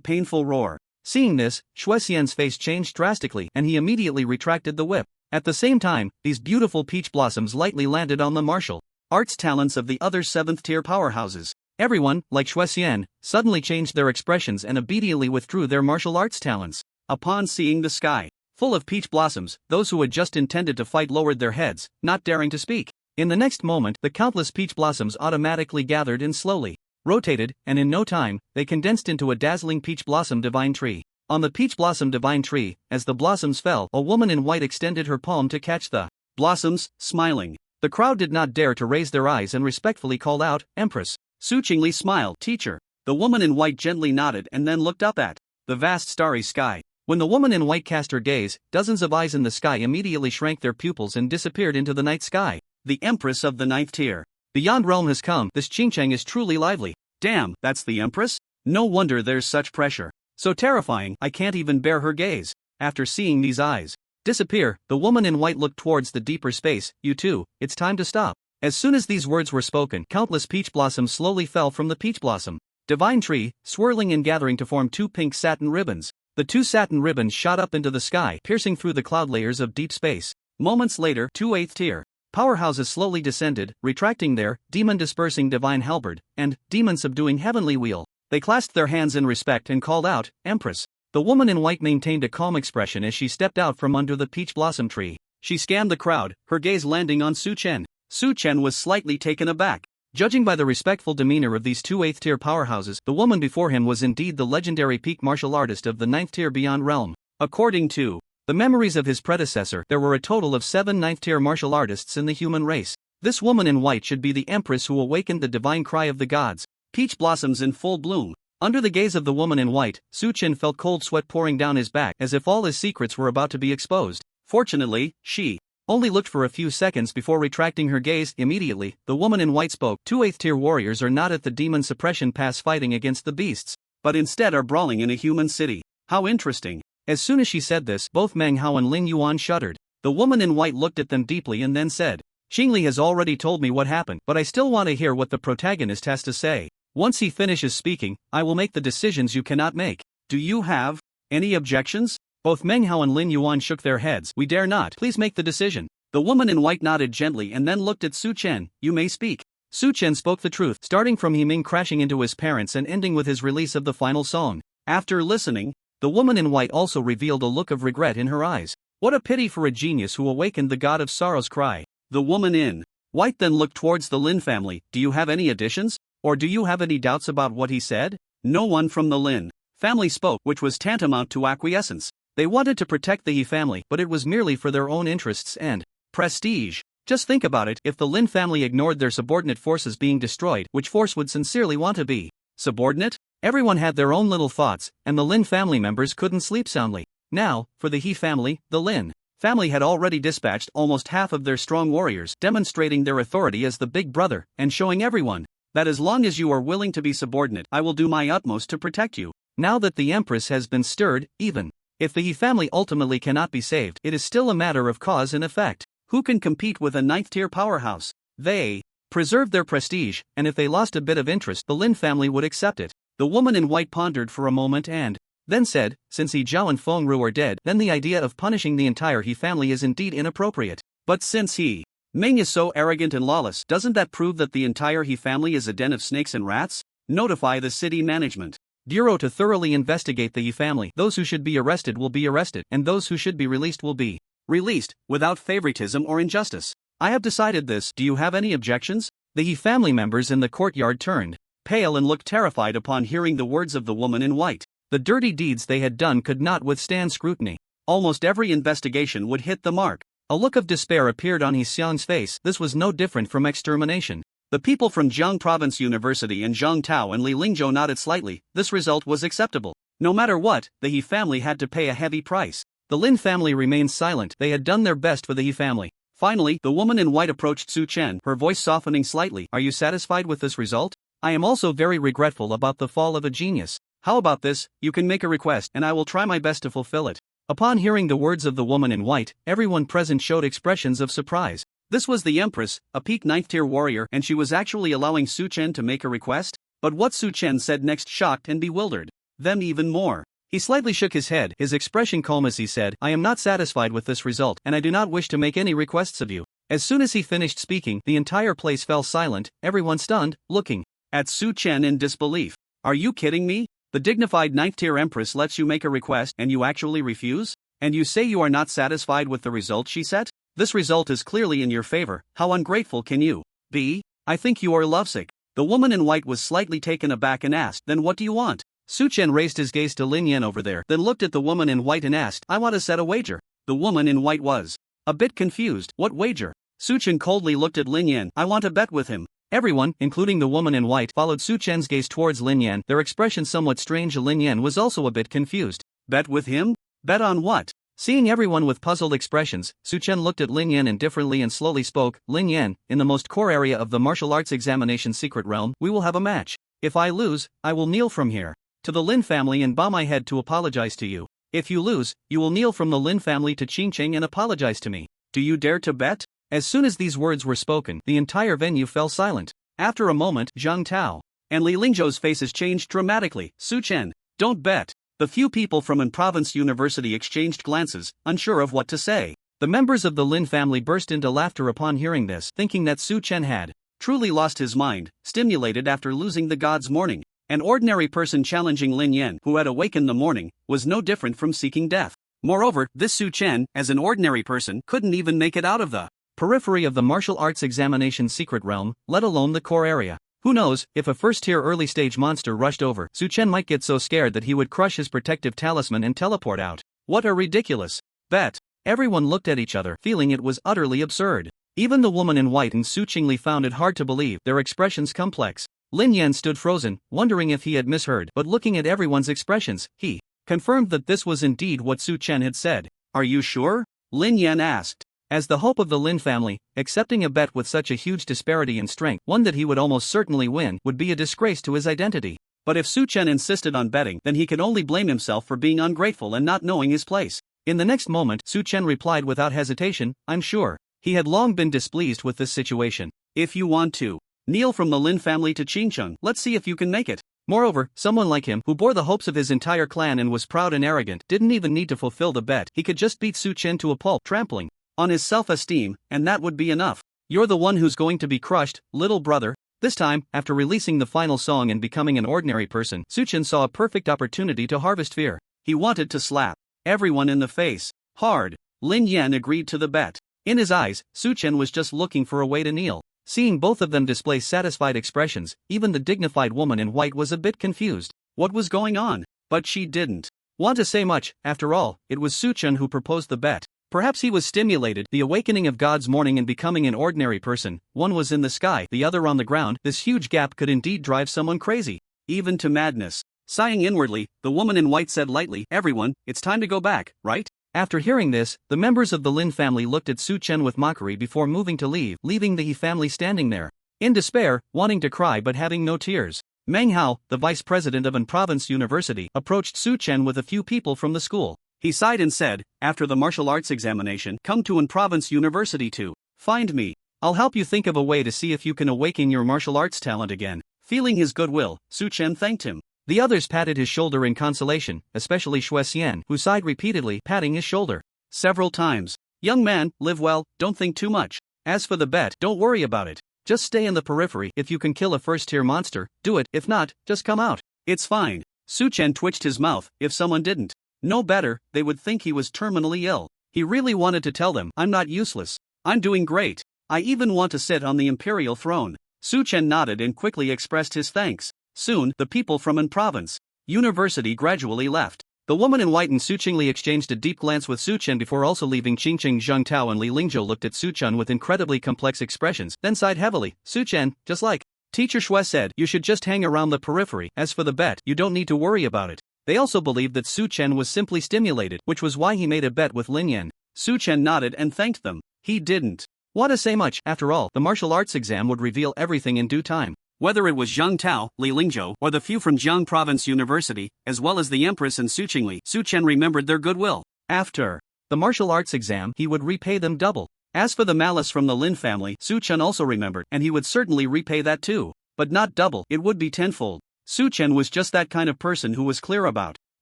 painful roar. Seeing this, Shuexian's face changed drastically, and he immediately retracted the whip. At the same time, these beautiful peach blossoms lightly landed on the martial arts talents of the other 7th-tier powerhouses. Everyone, like Shuexian, suddenly changed their expressions and immediately withdrew their martial arts talents. Upon seeing the sky full of peach blossoms, those who had just intended to fight lowered their heads, not daring to speak. In the next moment, the countless peach blossoms automatically gathered in slowly rotated, and in no time, they condensed into a dazzling peach blossom divine tree. On the peach blossom divine tree, as the blossoms fell, a woman in white extended her palm to catch the blossoms, smiling. The crowd did not dare to raise their eyes and respectfully called out, "Empress." Su Qingli smiled, "Teacher." The woman in white gently nodded and then looked up at the vast starry sky. When the woman in white cast her gaze, dozens of eyes in the sky immediately shrank their pupils and disappeared into the night sky. The Empress of the 9th tier. Beyond realm has come. This Qingcheng is truly lively. Damn, that's the Empress? No wonder there's such pressure. So terrifying, I can't even bear her gaze. After seeing these eyes disappear, the woman in white looked towards the deeper space. You too, it's time to stop. As soon as these words were spoken, countless peach blossoms slowly fell from the peach blossom divine tree, swirling and gathering to form two pink satin ribbons. The two satin ribbons shot up into the sky, piercing through the cloud layers of deep space. Moments later, two 8th tier powerhouses slowly descended, retracting their demon dispersing divine halberd and demon subduing heavenly wheel. They clasped their hands in respect and called out, "Empress." The woman in white maintained a calm expression as she stepped out from under the peach blossom tree. She scanned the crowd, her gaze landing on Su Chen. Su Chen was slightly taken aback. Judging by the respectful demeanor of these two 8th tier powerhouses, the woman before him was indeed the legendary peak martial artist of the 9th tier beyond realm. According to the memories of his predecessor, there were a total of 7 9th tier martial artists in the human race. This woman in white should be the Empress who awakened the divine cry of the gods. Peach blossoms in full bloom. Under the gaze of the woman in white, Su Chen felt cold sweat pouring down his back as if all his secrets were about to be exposed. Fortunately, she only looked for a few seconds before retracting her gaze. Immediately, the woman in white spoke. Two 8th tier warriors are not at the demon suppression pass fighting against the beasts. but instead are brawling in a human city. How interesting. As soon as she said this, both Meng Hao and Ling Yuan shuddered. The woman in white looked at them deeply and then said, Xingli has already told me what happened, but I still want to hear what the protagonist has to say. Once he finishes speaking, I will make the decisions you cannot make. Do you have any objections? Both Meng Hao and Lin Yuan shook their heads. We dare not. Please make the decision. The woman in white nodded gently and then looked at Su Chen. You may speak. Su Chen spoke the truth, starting from He-Ming crashing into his parents and ending with his release of the final song. After listening, the woman in white also revealed a look of regret in her eyes. What a pity for a genius who awakened the god of sorrow's cry. The woman in white then looked towards the Lin family. Do you have any additions? Or do you have any doubts about what he said? No one from the Lin family spoke, which was tantamount to acquiescence. They wanted to protect the He family, but it was merely for their own interests and prestige. Just think about it, if the Lin family ignored their subordinate forces being destroyed, which force would sincerely want to be subordinate? Everyone had their own little thoughts, and the Lin family members couldn't sleep soundly. Now, for the He family, the Lin family had already dispatched almost half of their strong warriors, demonstrating their authority as the big brother, and showing everyone that as long as you are willing to be subordinate, I will do my utmost to protect you. Now that the Empress has been stirred, even if the He family ultimately cannot be saved, it is still a matter of cause and effect. Who can compete with a 9th-tier powerhouse? They preserved their prestige, and if they lost a bit of interest, the Lin family would accept it. The woman in white pondered for a moment and then said, since He Zhao and Feng Ru are dead, then the idea of punishing the entire He family is indeed inappropriate. But since He Ming is so arrogant and lawless, doesn't that prove that the entire He family is a den of snakes and rats? Notify the city management bureau to thoroughly investigate the He family. Those who should be arrested will be arrested, and those who should be released will be released, without favoritism or injustice. I have decided this. Do you have any objections? The He family members in the courtyard turned pale and looked terrified upon hearing the words of the woman in white. The dirty deeds they had done could not withstand scrutiny. Almost every investigation would hit the mark. A look of despair appeared on He Xiang's face. This was no different from extermination. The people from Jiang Province University and Zhang Tao and Li Lingzhou nodded slightly. This result was acceptable. No matter what, the He family had to pay a heavy price. The Lin family remained silent. They had done their best for the He family. Finally, the woman in white approached Su Chen, her voice softening slightly. Are you satisfied with this result? I am also very regretful about the fall of a genius. How about this? You can make a request, and I will try my best to fulfill it. Upon hearing the words of the woman in white, everyone present showed expressions of surprise. This was the Empress, a peak 9th-tier warrior, and she was actually allowing Su Chen to make a request? But what Su Chen said next shocked and bewildered them even more. He slightly shook his head, his expression calm as he said, I am not satisfied with this result, and I do not wish to make any requests of you. As soon as he finished speaking, the entire place fell silent, everyone stunned, looking at Su Chen in disbelief. Are you kidding me? The dignified 9th-tier Empress lets you make a request and you actually refuse? And you say you are not satisfied with the result she set? This result is clearly in your favor. How ungrateful can you be? I think you are lovesick. The woman in white was slightly taken aback and asked, then what do you want? Su Chen raised his gaze to Lin Yan over there, then looked at the woman in white and asked, I want to set a wager. The woman in white was a bit confused. What wager? Su Chen coldly looked at Lin Yan. I want to bet with him. Everyone, including the woman in white, followed Su Chen's gaze towards Lin Yan, their expression somewhat strange. Lin Yan was also a bit confused. Bet with him? Bet on what? Seeing everyone with puzzled expressions, Su Chen looked at Lin Yan indifferently and slowly spoke, Lin Yan, in the most core area of the martial arts examination secret realm, we will have a match. If I lose, I will kneel from here to the Lin family and bow my head to apologize to you. If you lose, you will kneel from the Lin family to Qingqing and apologize to me. Do you dare to bet? As soon as these words were spoken, the entire venue fell silent. After a moment, Zhang Tao and Li Lingzhou's faces changed dramatically. Su Chen, don't bet. The few people from An Province University exchanged glances, unsure of what to say. The members of the Lin family burst into laughter upon hearing this, thinking that Su Chen had truly lost his mind, stimulated after losing the god's morning. An ordinary person challenging Lin Yan, who had awakened the morning, was no different from seeking death. Moreover, this Su Chen, as an ordinary person, couldn't even make it out of the periphery of the martial arts examination secret realm, let alone the core area. Who knows, if a first-tier early-stage monster rushed over, Su Chen might get so scared that he would crush his protective talisman and teleport out. What a ridiculous bet. Everyone looked at each other, feeling it was utterly absurd. Even the woman in white and Su Qingli found it hard to believe, their expressions complex. Lin Yan stood frozen, wondering if he had misheard, but looking at everyone's expressions, he confirmed that this was indeed what Su Chen had said. Are you sure? Lin Yan asked. As the hope of the Lin family, accepting a bet with such a huge disparity in strength, one that he would almost certainly win, would be a disgrace to his identity. But if Su Chen insisted on betting, then he could only blame himself for being ungrateful and not knowing his place. In the next moment, Su Chen replied without hesitation, "I'm sure." He had long been displeased with this situation. "If you want to kneel from the Lin family to Qingcheng, let's see if you can make it." Moreover, someone like him, who bore the hopes of his entire clan and was proud and arrogant, didn't even need to fulfill the bet. He could just beat Su Chen to a pulp, trampling on his self-esteem, and that would be enough. "You're the one who's going to be crushed, little brother." This time, after releasing the final song and becoming an ordinary person, Su Chen saw a perfect opportunity to harvest fear. He wanted to slap everyone in the face hard. Lin Yan agreed to the bet. In his eyes, Su Chen was just looking for a way to kneel. Seeing both of them display satisfied expressions, even the dignified woman in white was a bit confused. What was going on? But she didn't want to say much. After all, it was Su Chen who proposed the bet. Perhaps he was stimulated, the awakening of God's morning and becoming an ordinary person. One was in the sky, the other on the ground. This huge gap could indeed drive someone crazy, even to madness. Sighing inwardly, the woman in white said lightly, "Everyone, it's time to go back, right?" After hearing this, the members of the Lin family looked at Su Chen with mockery before moving to leave, leaving the He family standing there, in despair, wanting to cry but having no tears. Manhwa, the vice president of an province university, approached Su Chen with a few people from the school. He sighed and said, "After the martial arts examination, come to an province university to find me. I'll help you think of a way to see if you can awaken your martial arts talent again." Feeling his goodwill, Su Chen thanked him. The others patted his shoulder in consolation, especially Xue Xian, who sighed repeatedly, patting his shoulder several times. "Young man, live well, don't think too much. As for the bet, don't worry about it. Just stay in the periphery. If you can kill a first-tier monster, do it. If not, just come out. It's fine." Su Chen twitched his mouth. If someone didn't know better, they would think he was terminally ill. He really wanted to tell them, "I'm not useless. I'm doing great. I even want to sit on the imperial throne." Su Chen nodded and quickly expressed his thanks. Soon, the people from an province university gradually left. The woman in white and Su Qingli exchanged a deep glance with Su Chen before also leaving. Qingqing, Zheng Tao and Li Lingzhou looked at Su Chen with incredibly complex expressions, then sighed heavily. "Su Chen, just like Teacher Xue said, you should just hang around the periphery. As for the bet, you don't need to worry about it." They also believed that Su Chen was simply stimulated, which was why he made a bet with Lin Yan. Su Chen nodded and thanked them. He didn't want to say much. After all, the martial arts exam would reveal everything in due time. Whether it was Zheng Tao, Li Lingzhou, or the few from Jiang Province University, as well as the Empress and Su Qingli, Su Chen remembered their goodwill. After the martial arts exam, he would repay them double. As for the malice from the Lin family, Su Chen also remembered, and he would certainly repay that too. But not double, it would be tenfold. Su Chen was just that kind of person who was clear about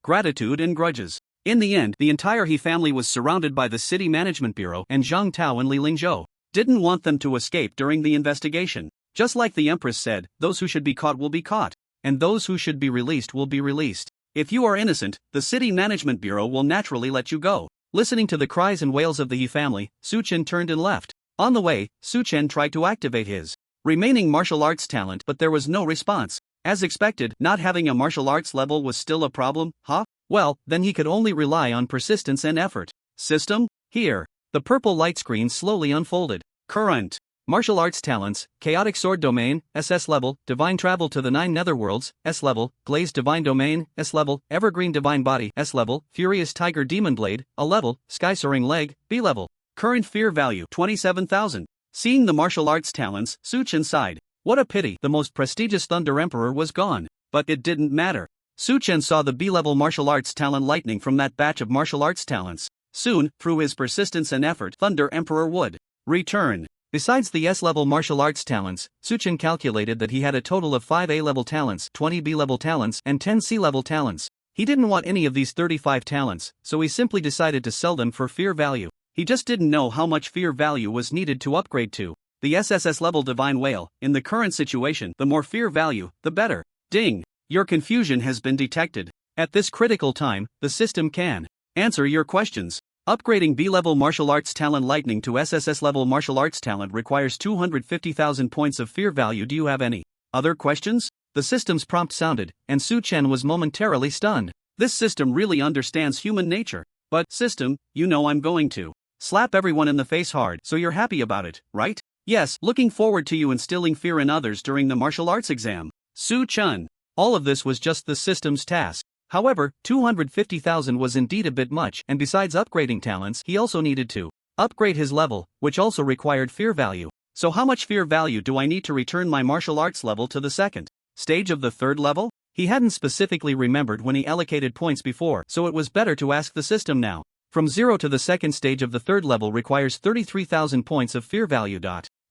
gratitude and grudges. In the end, the entire He family was surrounded by the City Management Bureau, and Zhang Tao and Li Lingzhou didn't want them to escape during the investigation. Just like the Empress said, those who should be caught will be caught, and those who should be released will be released. If you are innocent, the City Management Bureau will naturally let you go. Listening to the cries and wails of the He family, Su Chen turned and left. On the way, Su Chen tried to activate his remaining martial arts talent, but there was no response. As expected, not having a martial arts level was still a problem, huh? Well, then he could only rely on persistence and effort. System? Here. The purple light screen slowly unfolded. Current martial arts talents: Chaotic Sword Domain, SS level; Divine Travel to the Nine Netherworlds, S level; Glazed Divine Domain, S level; Evergreen Divine Body, S level; Furious Tiger Demon Blade, A level; Sky Soaring Leg, B level. Current fear value 27,000. Seeing the martial arts talents, Su Chen sighed. What a pity, the most prestigious Thunder Emperor was gone. But it didn't matter. Su Chen saw the B-level martial arts talent lightning from that batch of martial arts talents. Soon, through his persistence and effort, Thunder Emperor would return. Besides the S-level martial arts talents, Su Chen calculated that he had a total of 5 A-level talents, 20 B-level talents, and 10 C-level talents. He didn't want any of these 35 talents, so he simply decided to sell them for fear value. He just didn't know how much fear value was needed to upgrade to the SSS level Divine Whale. In the current situation, the more fear value, the better. Ding! Your confusion has been detected. At this critical time, the system can answer your questions. Upgrading B-level martial arts talent lightning to SSS level martial arts talent requires 250,000 points of fear value. Do you have any other questions? The system's prompt sounded, and Su Chen was momentarily stunned. This system really understands human nature. But, system, you know I'm going to slap everyone in the face hard, so you're happy about it, right? Yes, looking forward to you instilling fear in others during the martial arts exam. Su Chen. All of this was just the system's task. However, 250,000 was indeed a bit much, and besides upgrading talents, he also needed to upgrade his level, which also required fear value. So how much fear value do I need to return my martial arts level to the second stage of the third level? He hadn't specifically remembered when he allocated points before, so it was better to ask the system now. From 0 to the second stage of the third level requires 33,000 points of fear value.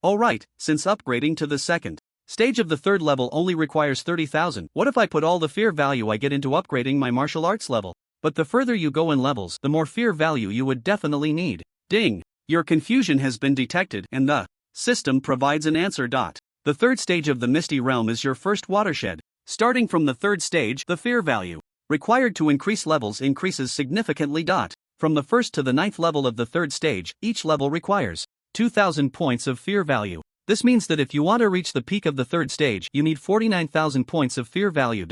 Alright, since upgrading to the second stage of the third level only requires 30,000, what if I put all the fear value I get into upgrading my martial arts level? But the further you go in levels, the more fear value you would definitely need. Ding! Your confusion has been detected and the system provides an answer. The third stage of the Misty Realm is your first watershed. Starting from the third stage, the fear value required to increase levels increases significantly. From the first to the ninth level of the third stage, each level requires 2,000 points of fear value. This means that if you want to reach the peak of the third stage, you need 49,000 points of fear value.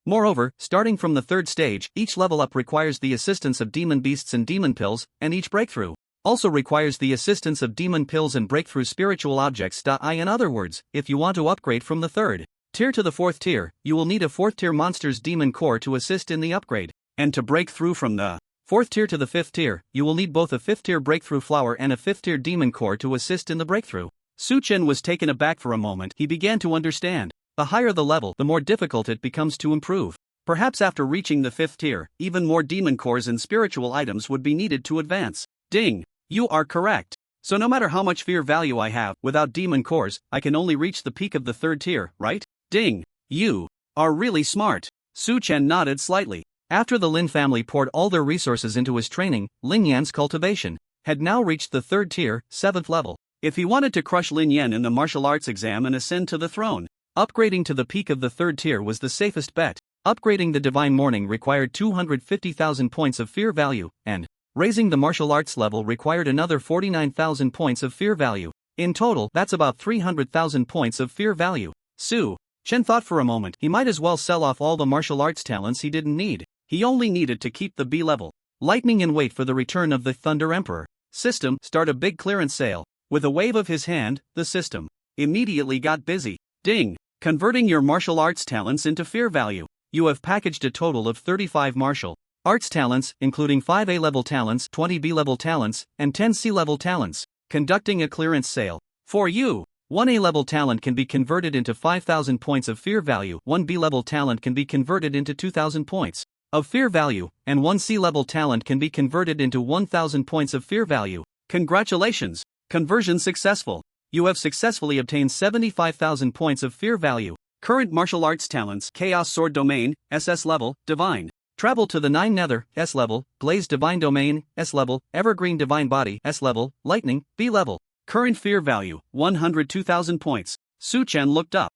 Moreover, starting from the third stage, each level up requires the assistance of demon beasts and demon pills, and each breakthrough also requires the assistance of demon pills and breakthrough spiritual objects. In other words, if you want to upgrade from the third tier to the fourth tier, you will need a fourth tier monster's demon core to assist in the upgrade. And to break through from the fourth tier to the fifth tier, you will need both a fifth tier breakthrough flower and a fifth tier demon core to assist in the breakthrough. Su Chen was taken aback for a moment. He began to understand. The higher the level, the more difficult it becomes to improve. Perhaps after reaching the fifth tier, even more demon cores and spiritual items would be needed to advance. Ding! You are correct. So no matter how much fear value I have, without demon cores, I can only reach the peak of the third tier, right? Ding! You are really smart. Su Chen nodded slightly. After the Lin family poured all their resources into his training, Lin Yan's cultivation had now reached the third tier, 7th level. If he wanted to crush Lin Yan in the martial arts exam and ascend to the throne, upgrading to the peak of the third tier was the safest bet. Upgrading the Divine Morning required 250,000 points of fear value, and raising the martial arts level required another 49,000 points of fear value. In total, that's about 300,000 points of fear value. Su Chen thought for a moment. He might as well sell off all the martial arts talents he didn't need. He only needed to keep the B level. Lightning and wait for the return of the Thunder Emperor. System, start a big clearance sale. With a wave of his hand, the system immediately got busy. Ding! Converting your martial arts talents into fear value. You have packaged a total of 35 martial arts talents, including 5 A-level talents, 20 B-level talents, and 10 C-level talents. Conducting a clearance sale. For you, 1 A-level talent can be converted into 5,000 points of fear value, 1 B-level talent can be converted into 2,000 points of fear value, and 1 C-level talent can be converted into 1,000 points of fear value. Congratulations! Conversion successful. You have successfully obtained 75,000 points of fear value. Current martial arts talents: Chaos Sword Domain, SS level, Divine. Travel to the 9 Nether, S level, Blaze Divine Domain, S level, Evergreen Divine Body, S level, Lightning, B level. Current fear value, 102,000 points. Su Chen looked up.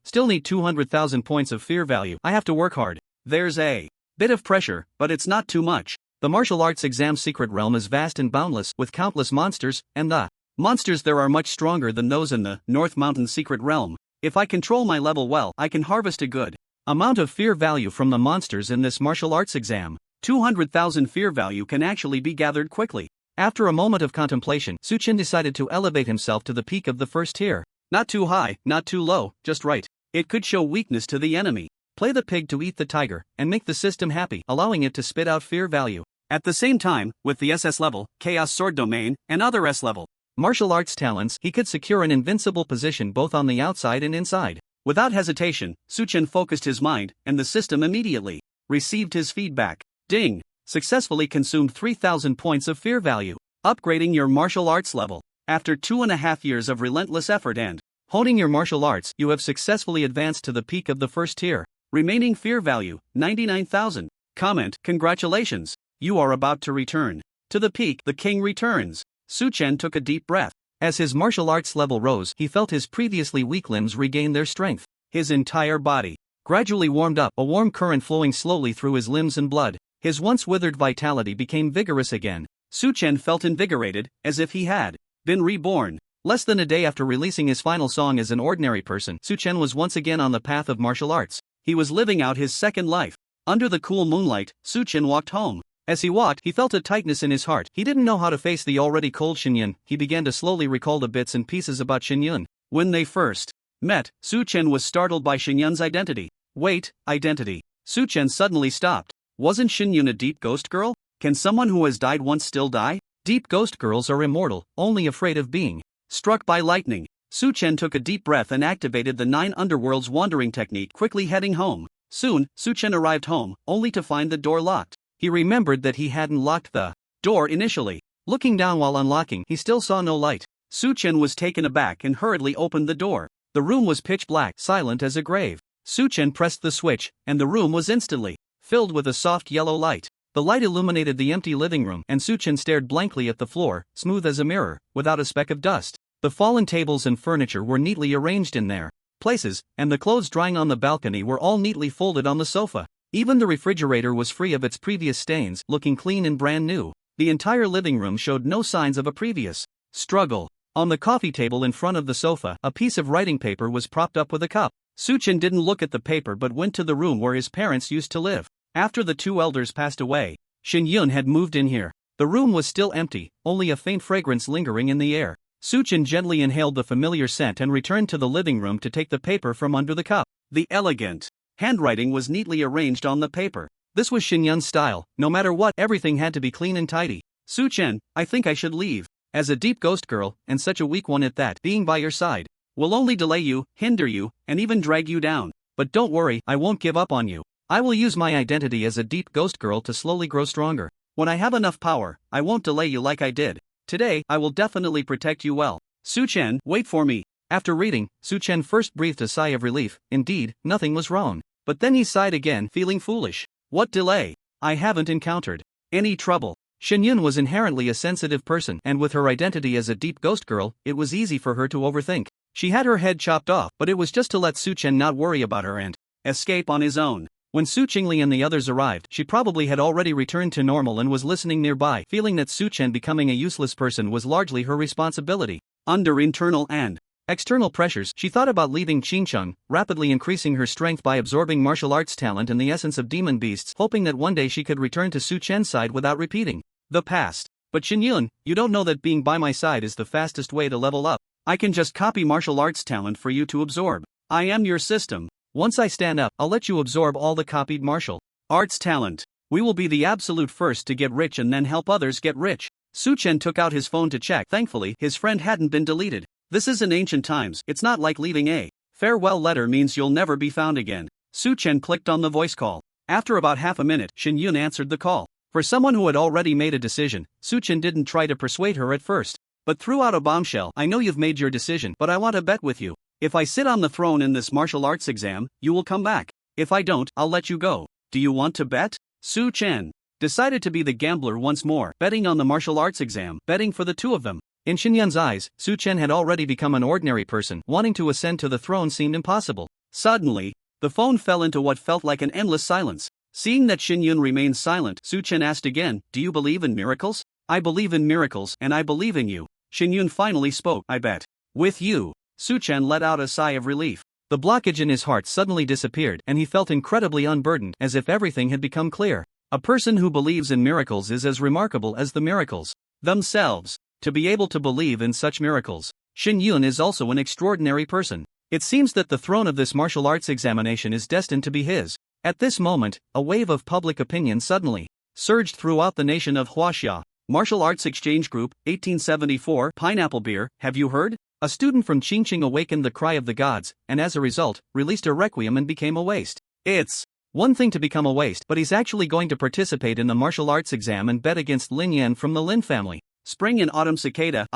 Still need 200,000 points of fear value. I have to work hard. There's a bit of pressure, but it's not too much. The martial arts exam secret realm is vast and boundless, with countless monsters, and the monsters there are much stronger than those in the North Mountain secret realm. If I control my level well, I can harvest a good amount of fear value from the monsters in this martial arts exam. 200,000 fear value can actually be gathered quickly. After a moment of contemplation, Su Chen decided to elevate himself to the peak of the first tier. Not too high, not too low, just right. It could show weakness to the enemy. Play the pig to eat the tiger, and make the system happy, allowing it to spit out fear value. At the same time, with the SS level, Chaos Sword Domain, and other S level martial arts talents, he could secure an invincible position both on the outside and inside. Without hesitation, Su Chen focused his mind, and the system immediately received his feedback. Ding! Successfully consumed 3,000 points of fear value. Upgrading your martial arts level. After 2.5 years of relentless effort and honing your martial arts, you have successfully advanced to the peak of the first tier. Remaining fear value, 99,000. Comment: congratulations. You are about to return to the peak. The king returns. Su Chen took a deep breath. As his martial arts level rose, he felt his previously weak limbs regain their strength. His entire body gradually warmed up, a warm current flowing slowly through his limbs and blood. His once withered vitality became vigorous again. Su Chen felt invigorated, as if he had been reborn. Less than a day after releasing his final song as an ordinary person, Su Chen was once again on the path of martial arts. He was living out his second life. Under the cool moonlight, Su Chen walked home. As he walked, he felt a tightness in his heart. He didn't know how to face the already cold Xinyun. He began to slowly recall the bits and pieces about Xinyun. When they first met, Su Chen was startled by Xinyun's identity. Wait, identity. Su Chen suddenly stopped. Wasn't Xinyun a deep ghost girl? Can someone who has died once still die? Deep ghost girls are immortal, only afraid of being struck by lightning. Su Chen took a deep breath and activated the 9 underworlds wandering technique, quickly heading home. Soon, Suchen arrived home, only to find the door locked. He remembered that he hadn't locked the door initially. Looking down while unlocking, he still saw no light. Suchen was taken aback and hurriedly opened the door. The room was pitch black, silent as a grave. Suchen pressed the switch, and the room was instantly filled with a soft yellow light. The light illuminated the empty living room, and Suchen stared blankly at the floor, smooth as a mirror, without a speck of dust. The fallen tables and furniture were neatly arranged in their places, and the clothes drying on the balcony were all neatly folded on the sofa. Even the refrigerator was free of its previous stains, looking clean and brand new. The entire living room showed no signs of a previous struggle. On the coffee table in front of the sofa, a piece of writing paper was propped up with a cup. Suchen didn't look at the paper but went to the room where his parents used to live. After the two elders passed away, Shin-yun had moved in here. The room was still empty, only a faint fragrance lingering in the air. Suchen gently inhaled the familiar scent and returned to the living room to take the paper from under the cup. The elegant handwriting was neatly arranged on the paper. This was Shin-yun's style. No matter what, everything had to be clean and tidy. Suchen, I think I should leave. As a deep ghost girl, and such a weak one at that, being by your side will only delay you, hinder you, and even drag you down. But don't worry, I won't give up on you. I will use my identity as a deep ghost girl to slowly grow stronger. When I have enough power, I won't delay you like I did. Today, I will definitely protect you well. Suchen, wait for me. After reading, Suchen first breathed a sigh of relief. Indeed, nothing was wrong. But then he sighed again, feeling foolish. What delay? I haven't encountered any trouble. Shin-yun was inherently a sensitive person, and with her identity as a deep ghost girl, it was easy for her to overthink. She had her head chopped off, but it was just to let Suchen not worry about her and escape on his own. When Su Qingli and the others arrived, she probably had already returned to normal and was listening nearby, feeling that Su Chen becoming a useless person was largely her responsibility. Under internal and external pressures, she thought about leaving Qingcheng, rapidly increasing her strength by absorbing martial arts talent and the essence of demon beasts, hoping that one day she could return to Su Chen's side without repeating the past. But Xinyun, you don't know that being by my side is the fastest way to level up. I can just copy martial arts talent for you to absorb. I am your system. Once I stand up, I'll let you absorb all the copied martial arts talent. We will be the absolute first to get rich and then help others get rich. Su Chen took out his phone to check. Thankfully, his friend hadn't been deleted. This is in ancient times. It's not like leaving a farewell letter means you'll never be found again. Su Chen clicked on the voice call. After about half a minute, Shin Yun answered the call. For someone who had already made a decision, Su Chen didn't try to persuade her at first, but threw out a bombshell. I know you've made your decision, but I want to bet with you. If I sit on the throne in this martial arts exam, you will come back. If I don't, I'll let you go. Do you want to bet? Su Chen decided to be the gambler once more, betting on the martial arts exam, betting for the two of them. In Xinyun's eyes, Su Chen had already become an ordinary person. Wanting to ascend to the throne seemed impossible. Suddenly, the phone fell into what felt like an endless silence. Seeing that Xinyun remained silent, Su Chen asked again, "Do you believe in miracles?" "I believe in miracles, and I believe in you." Xinyun finally spoke. "I bet with you." Su Chen let out a sigh of relief. The blockage in his heart suddenly disappeared, and he felt incredibly unburdened, as if everything had become clear. A person who believes in miracles is as remarkable as the miracles themselves. To be able to believe in such miracles, Shin Yun is also an extraordinary person. It seems that the throne of this martial arts examination is destined to be his. At this moment, a wave of public opinion suddenly surged throughout the nation of Huaxia. Martial Arts Exchange Group, 1874, Pineapple Beer, have you heard? A student from Qingqing awakened the cry of the gods, and as a result, released a requiem and became a waste. It's one thing to become a waste, but he's actually going to participate in the martial arts exam and bet against Lin Yan from the Lin family. Spring and Autumn Cicada,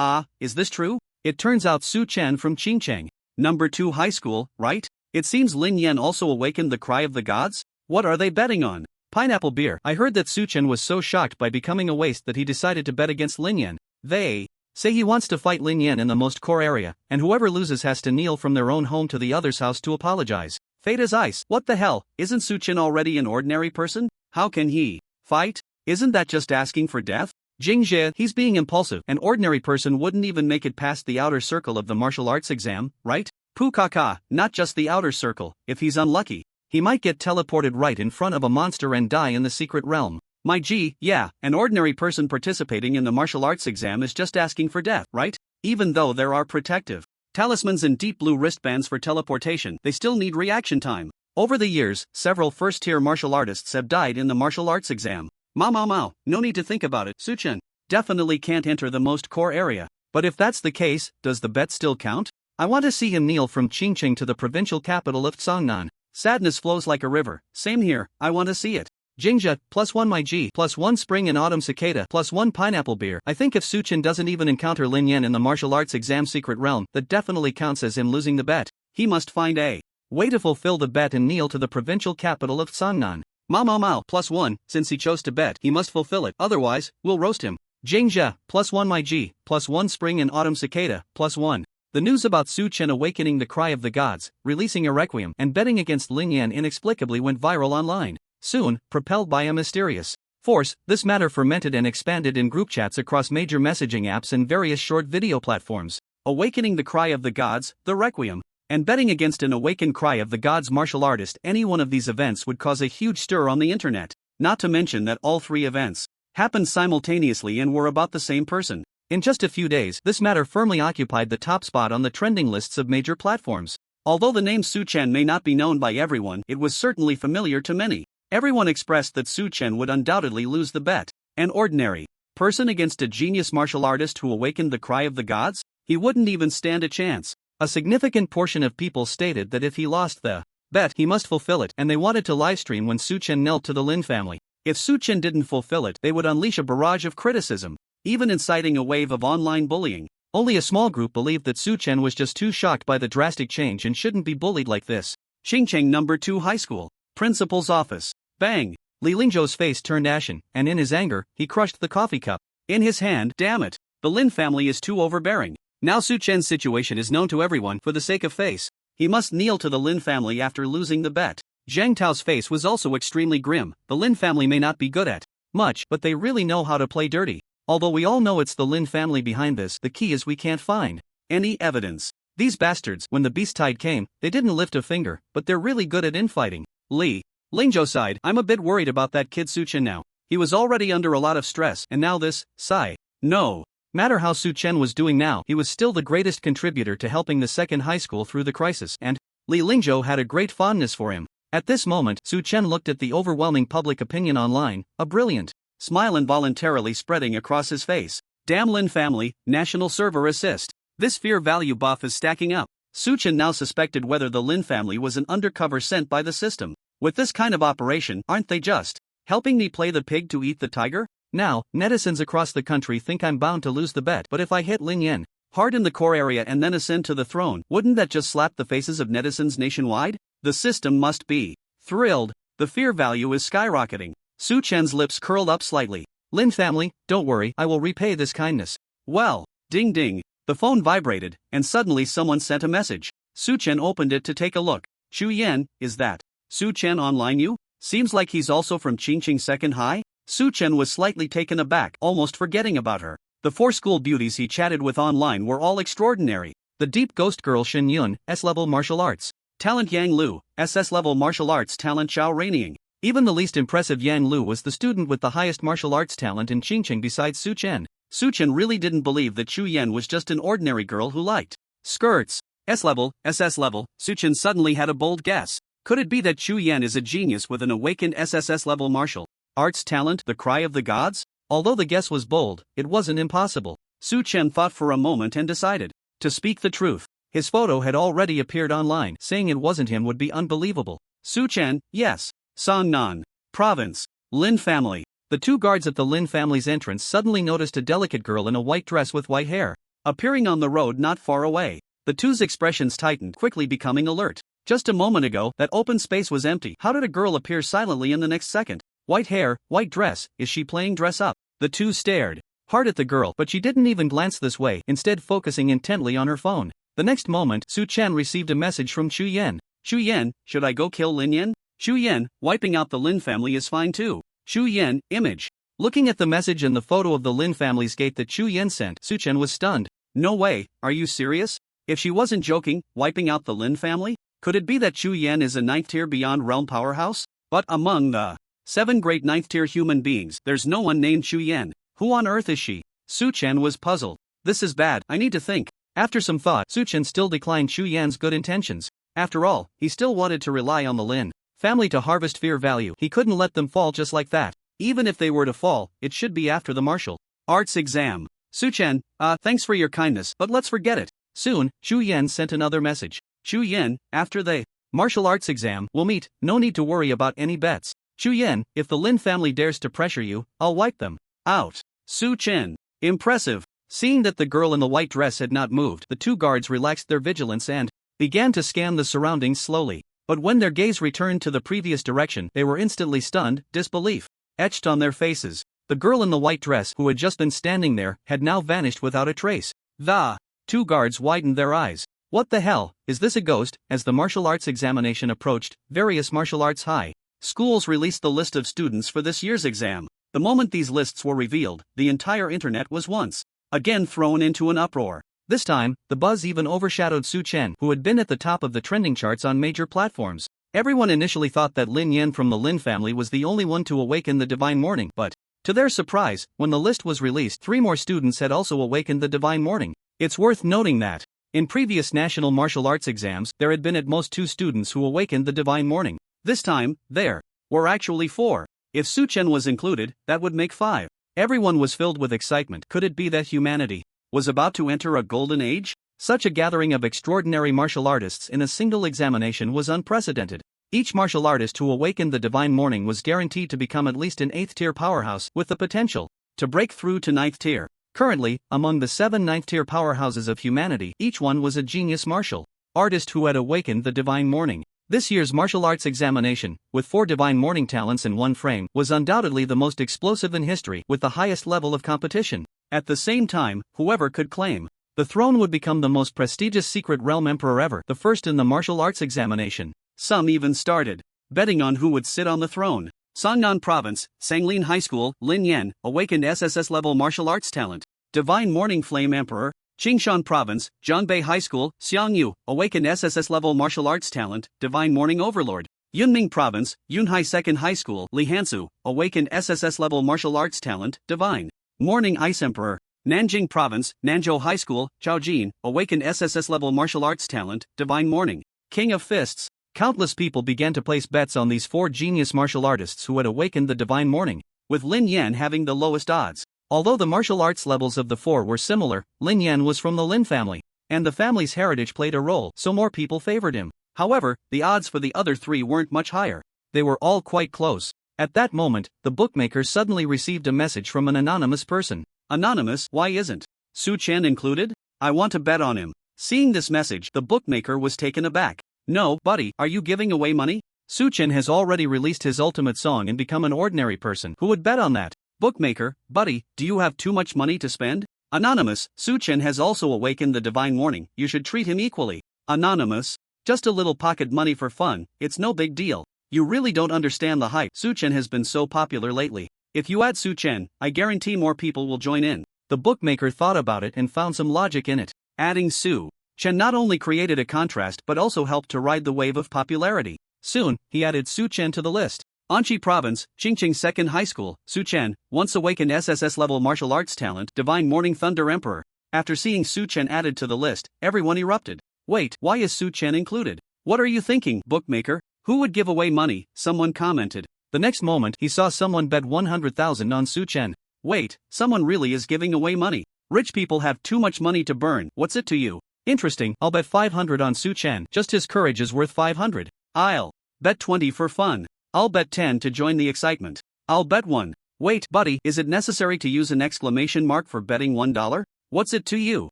is this true? It turns out Su Chen from Qingcheng. Number 2 high school, right? It seems Lin Yan also awakened the cry of the gods? What are they betting on? Pineapple Beer. I heard that Su Chen was so shocked by becoming a waste that he decided to bet against Lin Yan. They say he wants to fight Lin Yan in the most core area, and whoever loses has to kneel from their own home to the other's house to apologize. Fate as ice. What the hell, isn't Su Chen already an ordinary person? How can he fight? Isn't that just asking for death? Jingzhe, he's being impulsive. An ordinary person wouldn't even make it past the outer circle of the martial arts exam, right? Pukaka, not just the outer circle. If he's unlucky, he might get teleported right in front of a monster and die in the secret realm. My G, yeah, an ordinary person participating in the martial arts exam is just asking for death, right? Even though there are protective talismans and deep blue wristbands for teleportation, they still need reaction time. Over the years, several first-tier martial artists have died in the martial arts exam. No need to think about it. Su Chen definitely can't enter the most core area. But if that's the case, does the bet still count? I want to see him kneel from Qingqing to the provincial capital of Tsangnan. Sadness flows like a river. Same here, I want to see it. Jingja, +1 my G, +1 spring and autumn cicada, +1 pineapple beer. I think if Suchin doesn't even encounter Lin Yan in the martial arts exam secret realm, that definitely counts as him losing the bet. He must find a way to fulfill the bet and kneel to the provincial capital of Sangnan. Mao, +1, since he chose to bet, he must fulfill it, otherwise, we'll roast him. Jingja, +1 my G, +1 spring and autumn cicada, +1. The news about Su Chen awakening the cry of the gods, releasing a requiem, and betting against Lin Yan inexplicably went viral online. Soon, propelled by a mysterious force, this matter fermented and expanded in group chats across major messaging apps and various short video platforms. Awakening the cry of the gods, the requiem, and betting against an awakened cry of the gods martial artist, any one of these events would cause a huge stir on the internet. Not to mention that all three events happened simultaneously and were about the same person. In just a few days, this matter firmly occupied the top spot on the trending lists of major platforms. Although the name Su Chen may not be known by everyone, it was certainly familiar to many. Everyone expressed that Su Chen would undoubtedly lose the bet. An ordinary person against a genius martial artist who awakened the cry of the gods? He wouldn't even stand a chance. A significant portion of people stated that if he lost the bet, he must fulfill it, and they wanted to livestream when Su Chen knelt to the Lin family. If Su Chen didn't fulfill it, they would unleash a barrage of criticism, even inciting a wave of online bullying. Only a small group believed that Su Chen was just too shocked by the drastic change and shouldn't be bullied like this. Qingcheng No. 2 High School. Principal's office. Bang! Li Lingzhou's face turned ashen, and in his anger, he crushed the coffee cup in his hand. Damn it! The Lin family is too overbearing. Now Su Chen's situation is known to everyone. For the sake of face, he must kneel to the Lin family after losing the bet. Zhang Tao's face was also extremely grim. The Lin family may not be good at much, but they really know how to play dirty. Although we all know it's the Lin family behind this, the key is we can't find any evidence. These bastards, when the beast tide came, they didn't lift a finger, but they're really good at infighting. Li Lingzhou sighed. I'm a bit worried about that kid Su Chen now. He was already under a lot of stress, and now this. Sigh. No matter how Su Chen was doing now, he was still the greatest contributor to helping the second high school through the crisis, and Li Lingzhou had a great fondness for him. At this moment, Su Chen looked at the overwhelming public opinion online, a brilliant smile involuntarily spreading across his face. Damn Lin family, national server assist. This fear value buff is stacking up. Su Chen now suspected whether the Lin family was an undercover sent by the system. With this kind of operation, aren't they just helping me play the pig to eat the tiger? Now, netizens across the country think I'm bound to lose the bet, but if I hit Lin Yan hard in the core area and then ascend to the throne, wouldn't that just slap the faces of netizens nationwide? The system must be thrilled. The fear value is skyrocketing. Su Chen's lips curled up slightly. Lin family, don't worry, I will repay this kindness. Well, ding ding. The phone vibrated, and suddenly someone sent a message. Su Chen opened it to take a look. Chu Yan, is that Su Chen online you? Seems like he's also from Qingqing Second High? Su Chen was slightly taken aback, almost forgetting about her. The four school beauties he chatted with online were all extraordinary. The deep ghost girl Shen Yun, S-level martial arts talent Yang Lu, SS-level martial arts talent Xiao Raining. Even the least impressive Yang Lu was the student with the highest martial arts talent in Qingqing besides Su Chen. Su Chen really didn't believe that Chu Yan was just an ordinary girl who liked skirts. S-level, SS-level. Su Chen suddenly had a bold guess. Could it be that Chu Yan is a genius with an awakened SSS-level martial arts talent, the cry of the gods? Although the guess was bold, it wasn't impossible. Su Chen thought for a moment and decided to speak the truth. His photo had already appeared online. Saying it wasn't him would be unbelievable. Su Chen, yes. Sangnan Province. Lin family. The two guards at the Lin family's entrance suddenly noticed a delicate girl in a white dress with white hair appearing on the road not far away. The two's expressions tightened, quickly becoming alert. Just a moment ago, that open space was empty. How did a girl appear silently in the next second? White hair, white dress, is she playing dress up? The two stared hard at the girl, but she didn't even glance this way, instead focusing intently on her phone. The next moment, Su Chen received a message from Chu Yan. Chu Yan, should I go kill Lin Yan? Chu Yan, wiping out the Lin family is fine too. Chu Yan, image. Looking at the message and the photo of the Lin family's gate that Chu Yan sent, Su Chen was stunned. No way, are you serious? If she wasn't joking, wiping out the Lin family? Could it be that Chu Yan is a 9th tier beyond realm powerhouse? But among the 7 great 9th tier human beings, there's no one named Chu Yan. Who on earth is she? Su Chen was puzzled. This is bad, I need to think. After some thought, Su Chen still declined Chu Yan's good intentions. After all, he still wanted to rely on the Lin family to harvest fear value. He couldn't let them fall just like that. Even if they were to fall, it should be after the martial arts exam. Su Chen, thanks for your kindness, but let's forget it. Soon, Chu Yan sent another message. Chu Yan, after the Martial arts exam, we'll meet, no need to worry about any bets. Chu Yen, if the Lin family dares to pressure you, I'll wipe them out. Su Chen. Impressive. Seeing that the girl in the white dress had not moved, the two guards relaxed their vigilance and began to scan the surroundings slowly. But when their gaze returned to the previous direction, they were instantly stunned, disbelief etched on their faces. The girl in the white dress, who had just been standing there, had now vanished without a trace. The two guards widened their eyes. What the hell, is this a ghost? As the martial arts examination approached, various martial arts high schools released the list of students for this year's exam. The moment these lists were revealed, the entire internet was once again thrown into an uproar. This time, the buzz even overshadowed Su Chen, who had been at the top of the trending charts on major platforms. Everyone initially thought that Lin Yan from the Lin family was the only one to awaken the divine morning, but to their surprise, when the list was released, 3 more students had also awakened the divine morning. It's worth noting that in previous national martial arts exams, there had been at most 2 students who awakened the divine morning. This time, there were actually 4. If Su Chen was included, that would make 5. Everyone was filled with excitement. Could it be that humanity was about to enter a golden age? Such a gathering of extraordinary martial artists in a single examination was unprecedented. Each martial artist who awakened the divine morning was guaranteed to become at least an 8th-tier powerhouse, with the potential to break through to 9th tier. Currently, among the 7 9th-tier powerhouses of humanity, each one was a genius martial artist who had awakened the divine morning. This year's martial arts examination, with 4 divine morning talents in one frame, was undoubtedly the most explosive in history, with the highest level of competition. At the same time, whoever could claim the throne would become the most prestigious secret realm emperor ever, the first in the martial arts examination. Some even started betting on who would sit on the throne. Sangnan Province, Sanglin High School, Lin Yan, awakened SSS level martial arts talent. Divine Morning Flame Emperor. Qingshan Province, Zhangbei High School, Xiangyu, awakened SSS level martial arts talent. Divine Morning Overlord. Yunming Province, Yunhai Second High School, Lihansu, awakened SSS level martial arts talent. Divine Morning Ice Emperor. Nanjing Province, Nanzhou High School, Chaojin, awakened SSS level martial arts talent. Divine Morning King of Fists. Countless people began to place bets on these 4 genius martial artists who had awakened the divine morning, with Lin Yan having the lowest odds. Although the martial arts levels of the 4 were similar, Lin Yan was from the Lin family, and the family's heritage played a role, so more people favored him. However, the odds for the other 3 weren't much higher. They were all quite close. At that moment, the bookmaker suddenly received a message from an anonymous person. Anonymous, why isn't Su Chen included? I want to bet on him. Seeing this message, the bookmaker was taken aback. No, buddy, are you giving away money? Su Chen has already released his ultimate song and become an ordinary person. Who would bet on that? Bookmaker, buddy, do you have too much money to spend? Anonymous, Su Chen has also awakened the divine morning. You should treat him equally. Anonymous, just a little pocket money for fun, it's no big deal. You really don't understand the hype. Su Chen has been so popular lately. If you add Su Chen, I guarantee more people will join in. The bookmaker thought about it and found some logic in it. Adding Su Chen not only created a contrast but also helped to ride the wave of popularity. Soon, he added Su Chen to the list. Anqi Province, Qingqing Second High School, Su Chen, once awakened SSS level martial arts talent, Divine Morning Thunder Emperor. After seeing Su Chen added to the list, everyone erupted. Wait, why is Su Chen included? What are you thinking, bookmaker? Who would give away money? Someone commented. The next moment, he saw someone bet 100,000 on Su Chen. Wait, someone really is giving away money. Rich people have too much money to burn. What's it to you? Interesting, I'll bet 500 on Su Chen. Just his courage is worth 500. I'll bet 20 for fun. I'll bet 10 to join the excitement. I'll bet 1. Wait, buddy, is it necessary to use an exclamation mark for betting $1? What's it to you?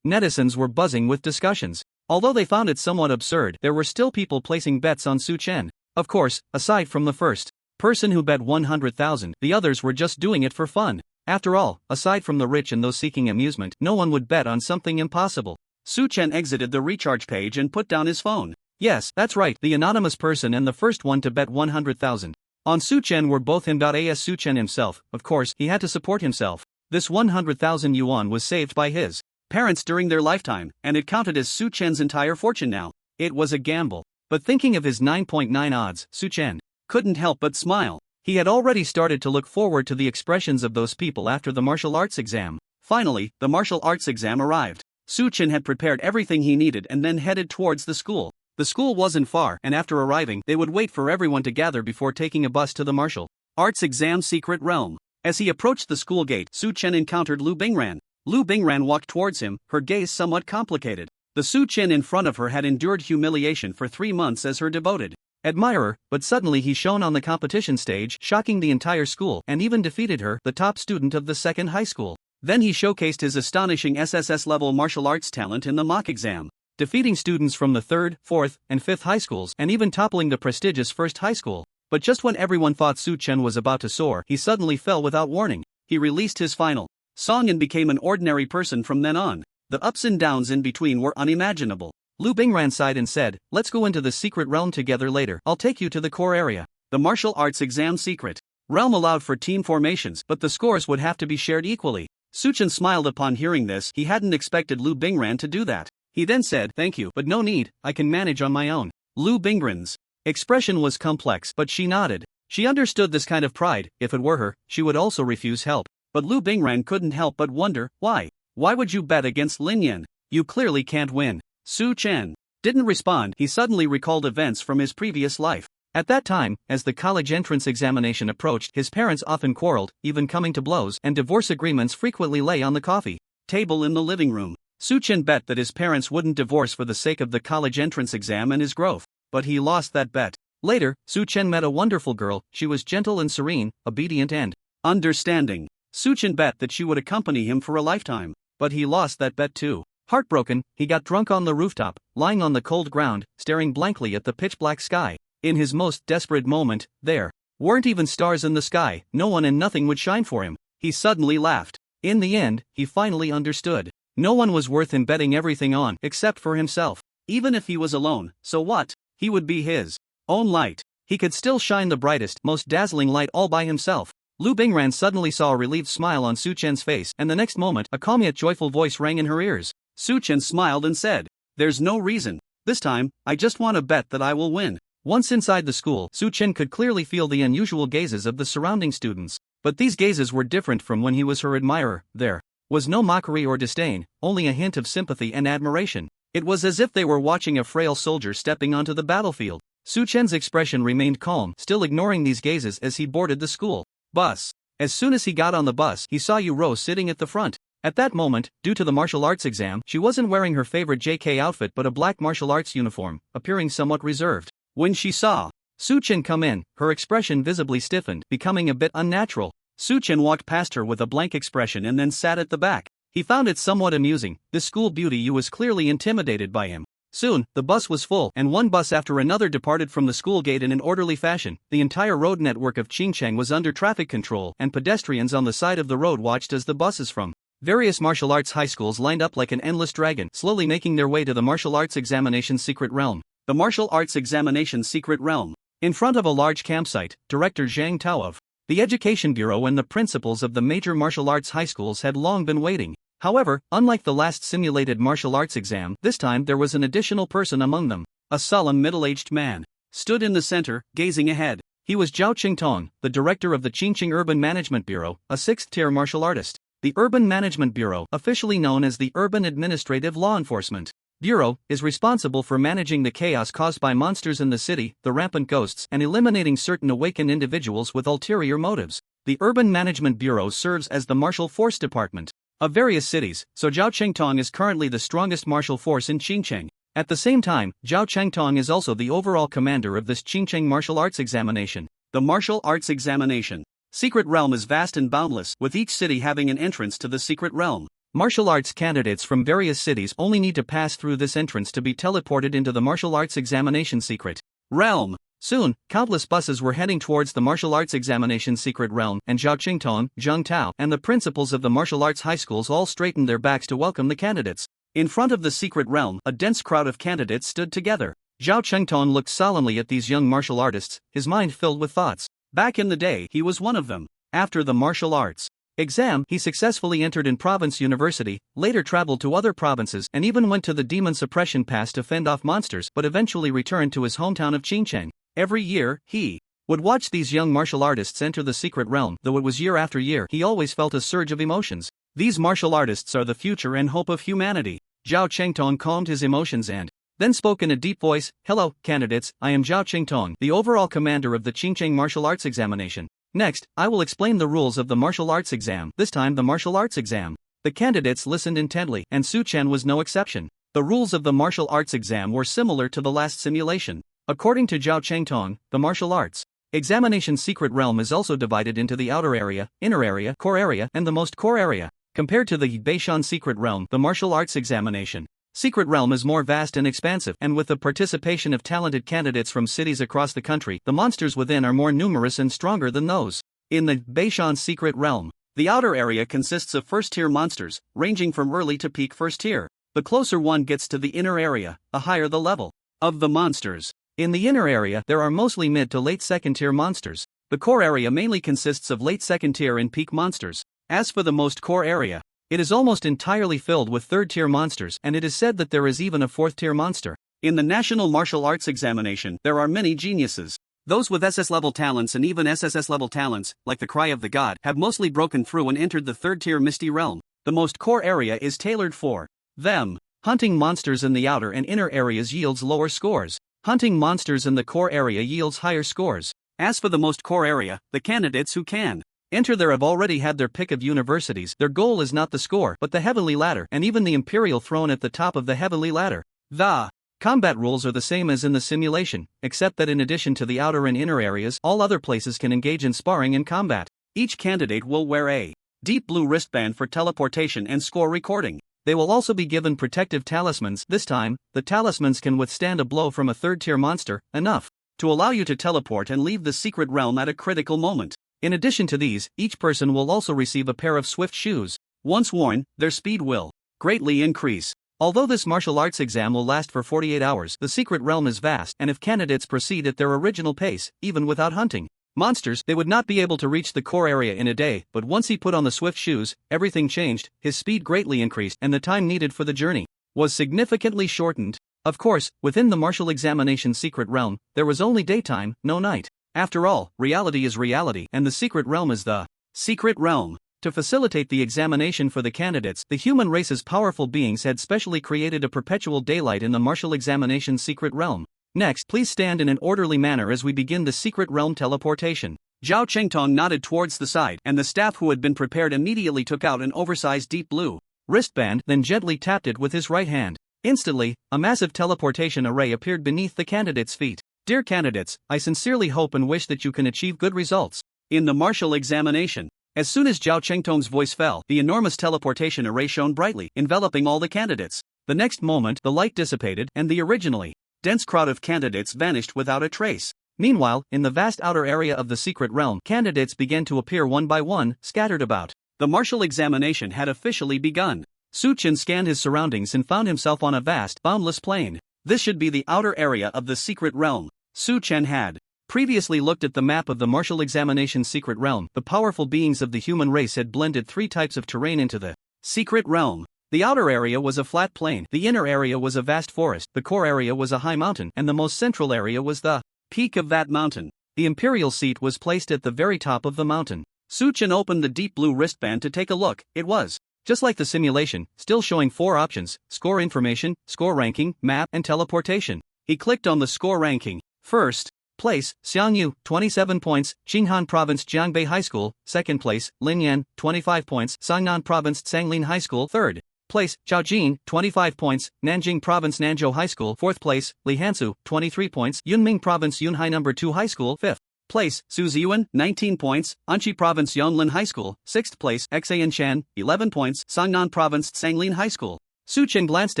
Netizens were buzzing with discussions. Although they found it somewhat absurd, there were still people placing bets on Su Chen. Of course, aside from the first person who bet 100,000, the others were just doing it for fun. After all, aside from the rich and those seeking amusement, no one would bet on something impossible. Su Chen exited the recharge page and put down his phone. Yes, that's right, the anonymous person and the first one to bet 100,000 on Su Chen were both him. As Su Chen himself, of course, he had to support himself. This 100,000 yuan was saved by his parents during their lifetime, and it counted as Su Chen's entire fortune now. It was a gamble. But thinking of his 9.9 odds, Su Chen couldn't help but smile. He had already started to look forward to the expressions of those people after the martial arts exam. Finally, the martial arts exam arrived. Su Chen had prepared everything he needed and then headed towards the school. The school wasn't far, and after arriving, they would wait for everyone to gather before taking a bus to the martial arts exam secret realm. As he approached the school gate, Su Chen encountered Lu Bingran. Lu Bingran walked towards him, her gaze somewhat complicated. The Su Chen in front of her had endured humiliation for 3 months as her devoted admirer, but suddenly he shone on the competition stage, shocking the entire school, and even defeated her, the top student of the second high school. Then he showcased his astonishing SSS-level martial arts talent in the mock exam, defeating students from the 3rd, 4th, and 5th high schools, and even toppling the prestigious 1st high school. But just when everyone thought Su Chen was about to soar, he suddenly fell without warning. He released his final song and became an ordinary person from then on. The ups and downs in between were unimaginable. Lu Bingran sighed and said, "Let's go into the secret realm together later. I'll take you to the core area." The martial arts exam secret realm allowed for team formations, but the scores would have to be shared equally. Su Chen smiled upon hearing this. He hadn't expected Lu Bingran to do that. He then said, "Thank you, but no need, I can manage on my own." Lu Bingran's expression was complex, but she nodded. She understood this kind of pride. If it were her, she would also refuse help. But Lu Bingran couldn't help but wonder, why? Why would you bet against Lin Yan? You clearly can't win. Su Chen didn't respond. He suddenly recalled events from his previous life. At that time, as the college entrance examination approached, his parents often quarreled, even coming to blows, and divorce agreements frequently lay on the coffee table in the living room. Su Chen bet that his parents wouldn't divorce for the sake of the college entrance exam and his growth. But he lost that bet. Later, Su Chen met a wonderful girl. She was gentle and serene, obedient and understanding. Su Chen bet that she would accompany him for a lifetime. But he lost that bet too. Heartbroken, he got drunk on the rooftop, lying on the cold ground, staring blankly at the pitch-black sky. In his most desperate moment, there weren't even stars in the sky, no one and nothing would shine for him. He suddenly laughed. In the end, he finally understood. No one was worth him betting everything on, except for himself. Even if he was alone, so what? He would be his own light. He could still shine the brightest, most dazzling light all by himself. Lu Bingran suddenly saw a relieved smile on Su Chen's face, and the next moment, a calm yet joyful voice rang in her ears. Su Chen smiled and said, "There's no reason. This time, I just want to bet that I will win." Once inside the school, Su Chen could clearly feel the unusual gazes of the surrounding students. But these gazes were different from when he was her admirer. There was no mockery or disdain, only a hint of sympathy and admiration. It was as if they were watching a frail soldier stepping onto the battlefield. Su Chen's expression remained calm, still ignoring these gazes as he boarded the school bus. As soon as he got on the bus, he saw Yu sitting at the front. At that moment, due to the martial arts exam, she wasn't wearing her favorite JK outfit but a black martial arts uniform, appearing somewhat reserved. When she saw Su Chen come in, her expression visibly stiffened, becoming a bit unnatural. Su Chen walked past her with a blank expression and then sat at the back. He found it somewhat amusing. This school beauty Yu was clearly intimidated by him. Soon, the bus was full, and one bus after another departed from the school gate in an orderly fashion. The entire road network of Qingcheng was under traffic control, and pedestrians on the side of the road watched as the buses from various martial arts high schools lined up like an endless dragon, slowly making their way to the martial arts examination secret realm. The martial arts examination secret realm. In front of a large campsite, Director Zhang Tao of the Education Bureau and the principals of the major martial arts high schools had long been waiting. However, unlike the last simulated martial arts exam, this time there was an additional person among them. A solemn middle-aged man stood in the center, gazing ahead. He was Zhao Qingtong, the director of the Qingqing Urban Management Bureau, a 6th-tier martial artist. The Urban Management Bureau, officially known as the Urban Administrative Law Enforcement Bureau, is responsible for managing the chaos caused by monsters in the city, the rampant ghosts, and eliminating certain awakened individuals with ulterior motives. The Urban Management Bureau serves as the martial force department of various cities, so Zhao Qingtong is currently the strongest martial force in Qingcheng. At the same time, Zhao Qingtong is also the overall commander of this Qingcheng martial arts examination. The martial arts examination secret realm is vast and boundless, with each city having an entrance to the secret realm. Martial arts candidates from various cities only need to pass through this entrance to be teleported into the martial arts examination secret realm. Soon, countless buses were heading towards the martial arts examination secret realm, and Zhao Qingtong, Zhang Tao, and the principals of the martial arts high schools all straightened their backs to welcome the candidates. In front of the secret realm, a dense crowd of candidates stood together. Zhao Qingtong looked solemnly at these young martial artists, his mind filled with thoughts. Back in the day, he was one of them. After the martial arts exam, he successfully entered in Province University, later traveled to other provinces, and even went to the Demon Suppression Pass to fend off monsters, but eventually returned to his hometown of Qingcheng. Every year, he would watch these young martial artists enter the secret realm. Though it was year after year, he always felt a surge of emotions. These martial artists are the future and hope of humanity. Zhao Qingtong calmed his emotions and then spoke in a deep voice. "Hello, candidates, I am Zhao Qingtong, the overall commander of the Qingcheng martial arts examination. Next, I will explain the rules of the martial arts exam, this time the martial arts exam." The candidates listened intently, and Su Chen was no exception. The rules of the martial arts exam were similar to the last simulation. According to Zhao Chengtong, the martial arts examination secret realm is also divided into the outer area, inner area, core area, and the most core area. Compared to the Beishan secret realm, the martial arts examination secret realm is more vast and expansive, and with the participation of talented candidates from cities across the country, the monsters within are more numerous and stronger than those in the Beishan secret realm. The outer area consists of first-tier monsters, ranging from early to peak first tier. The closer one gets to the inner area, the higher the level of the monsters. In the inner area, there are mostly mid to late second-tier monsters. The core area mainly consists of late second-tier and peak monsters. As for the most core area, it is almost entirely filled with third-tier monsters, and it is said that there is even a fourth-tier monster. In the National Martial Arts Examination, there are many geniuses. Those with SS-level talents and even SSS-level talents, like the Cry of the God, have mostly broken through and entered the third-tier Misty Realm. The most core area is tailored for them. Hunting monsters in the outer and inner areas yields lower scores. Hunting monsters in the core area yields higher scores. As for the most core area, the candidates who can enter there have already had their pick of universities. Their goal is not the score, but the heavenly ladder, and even the imperial throne at the top of the heavenly ladder. The combat rules are the same as in the simulation, except that in addition to the outer and inner areas, all other places can engage in sparring and combat. Each candidate will wear a deep blue wristband for teleportation and score recording. They will also be given protective talismans. This time, the talismans can withstand a blow from a third-tier monster, enough to allow you to teleport and leave the secret realm at a critical moment. In addition to these, each person will also receive a pair of swift shoes. Once worn, their speed will greatly increase. Although this martial arts exam will last for 48 hours, the secret realm is vast, and if candidates proceed at their original pace, even without hunting monsters, they would not be able to reach the core area in a day. But once he put on the swift shoes, everything changed. His speed greatly increased, and the time needed for the journey was significantly shortened. Of course, within the martial examination secret realm, there was only daytime, no night. After all, reality is reality, and the secret realm is the secret realm. To facilitate the examination for the candidates, the human race's powerful beings had specially created a perpetual daylight in the martial examination secret realm. Next, please stand in an orderly manner as we begin the secret realm teleportation. Zhao Chengtong nodded towards the side, and the staff who had been prepared immediately took out an oversized deep blue wristband, then gently tapped it with his right hand. Instantly, a massive teleportation array appeared beneath the candidates' feet. Dear candidates, I sincerely hope and wish that you can achieve good results in the martial examination. As soon as Zhao Chengtong's voice fell, the enormous teleportation array shone brightly, enveloping all the candidates. The next moment, the light dissipated, and the originally dense crowd of candidates vanished without a trace. Meanwhile, in the vast outer area of the secret realm, candidates began to appear one by one, scattered about. The martial examination had officially begun. Su Chen scanned his surroundings and found himself on a vast, boundless plain. This should be the outer area of the secret realm. Su Chen had previously looked at the map of the martial examination secret realm. The powerful beings of the human race had blended three types of terrain into the secret realm. The outer area was a flat plain, the inner area was a vast forest, the core area was a high mountain, and the most central area was the peak of that mountain. The imperial seat was placed at the very top of the mountain. Su Chen opened the deep blue wristband to take a look. It was just like the simulation, still showing 4 options: score information, score ranking, map, and teleportation. He clicked on the score ranking. First place, Xiangyu, 27 points, Qinghan Province Jiangbei High School. Second place, Linyan, 25 points, Sangnan Province Sanglin High School. Third place, Zhaojin, 25 points, Nanjing Province Nanzhou High School. Fourth place, Li Hansu, 23 points, Yunming Province Yunhai No. 2 High School. Fifth place, Su Ziyuan, 19 points, Anqi Province Yonlin High School. Sixth place, Xayan Shan, 11 points, Sangnan Province Sanglin High School. Su Chen glanced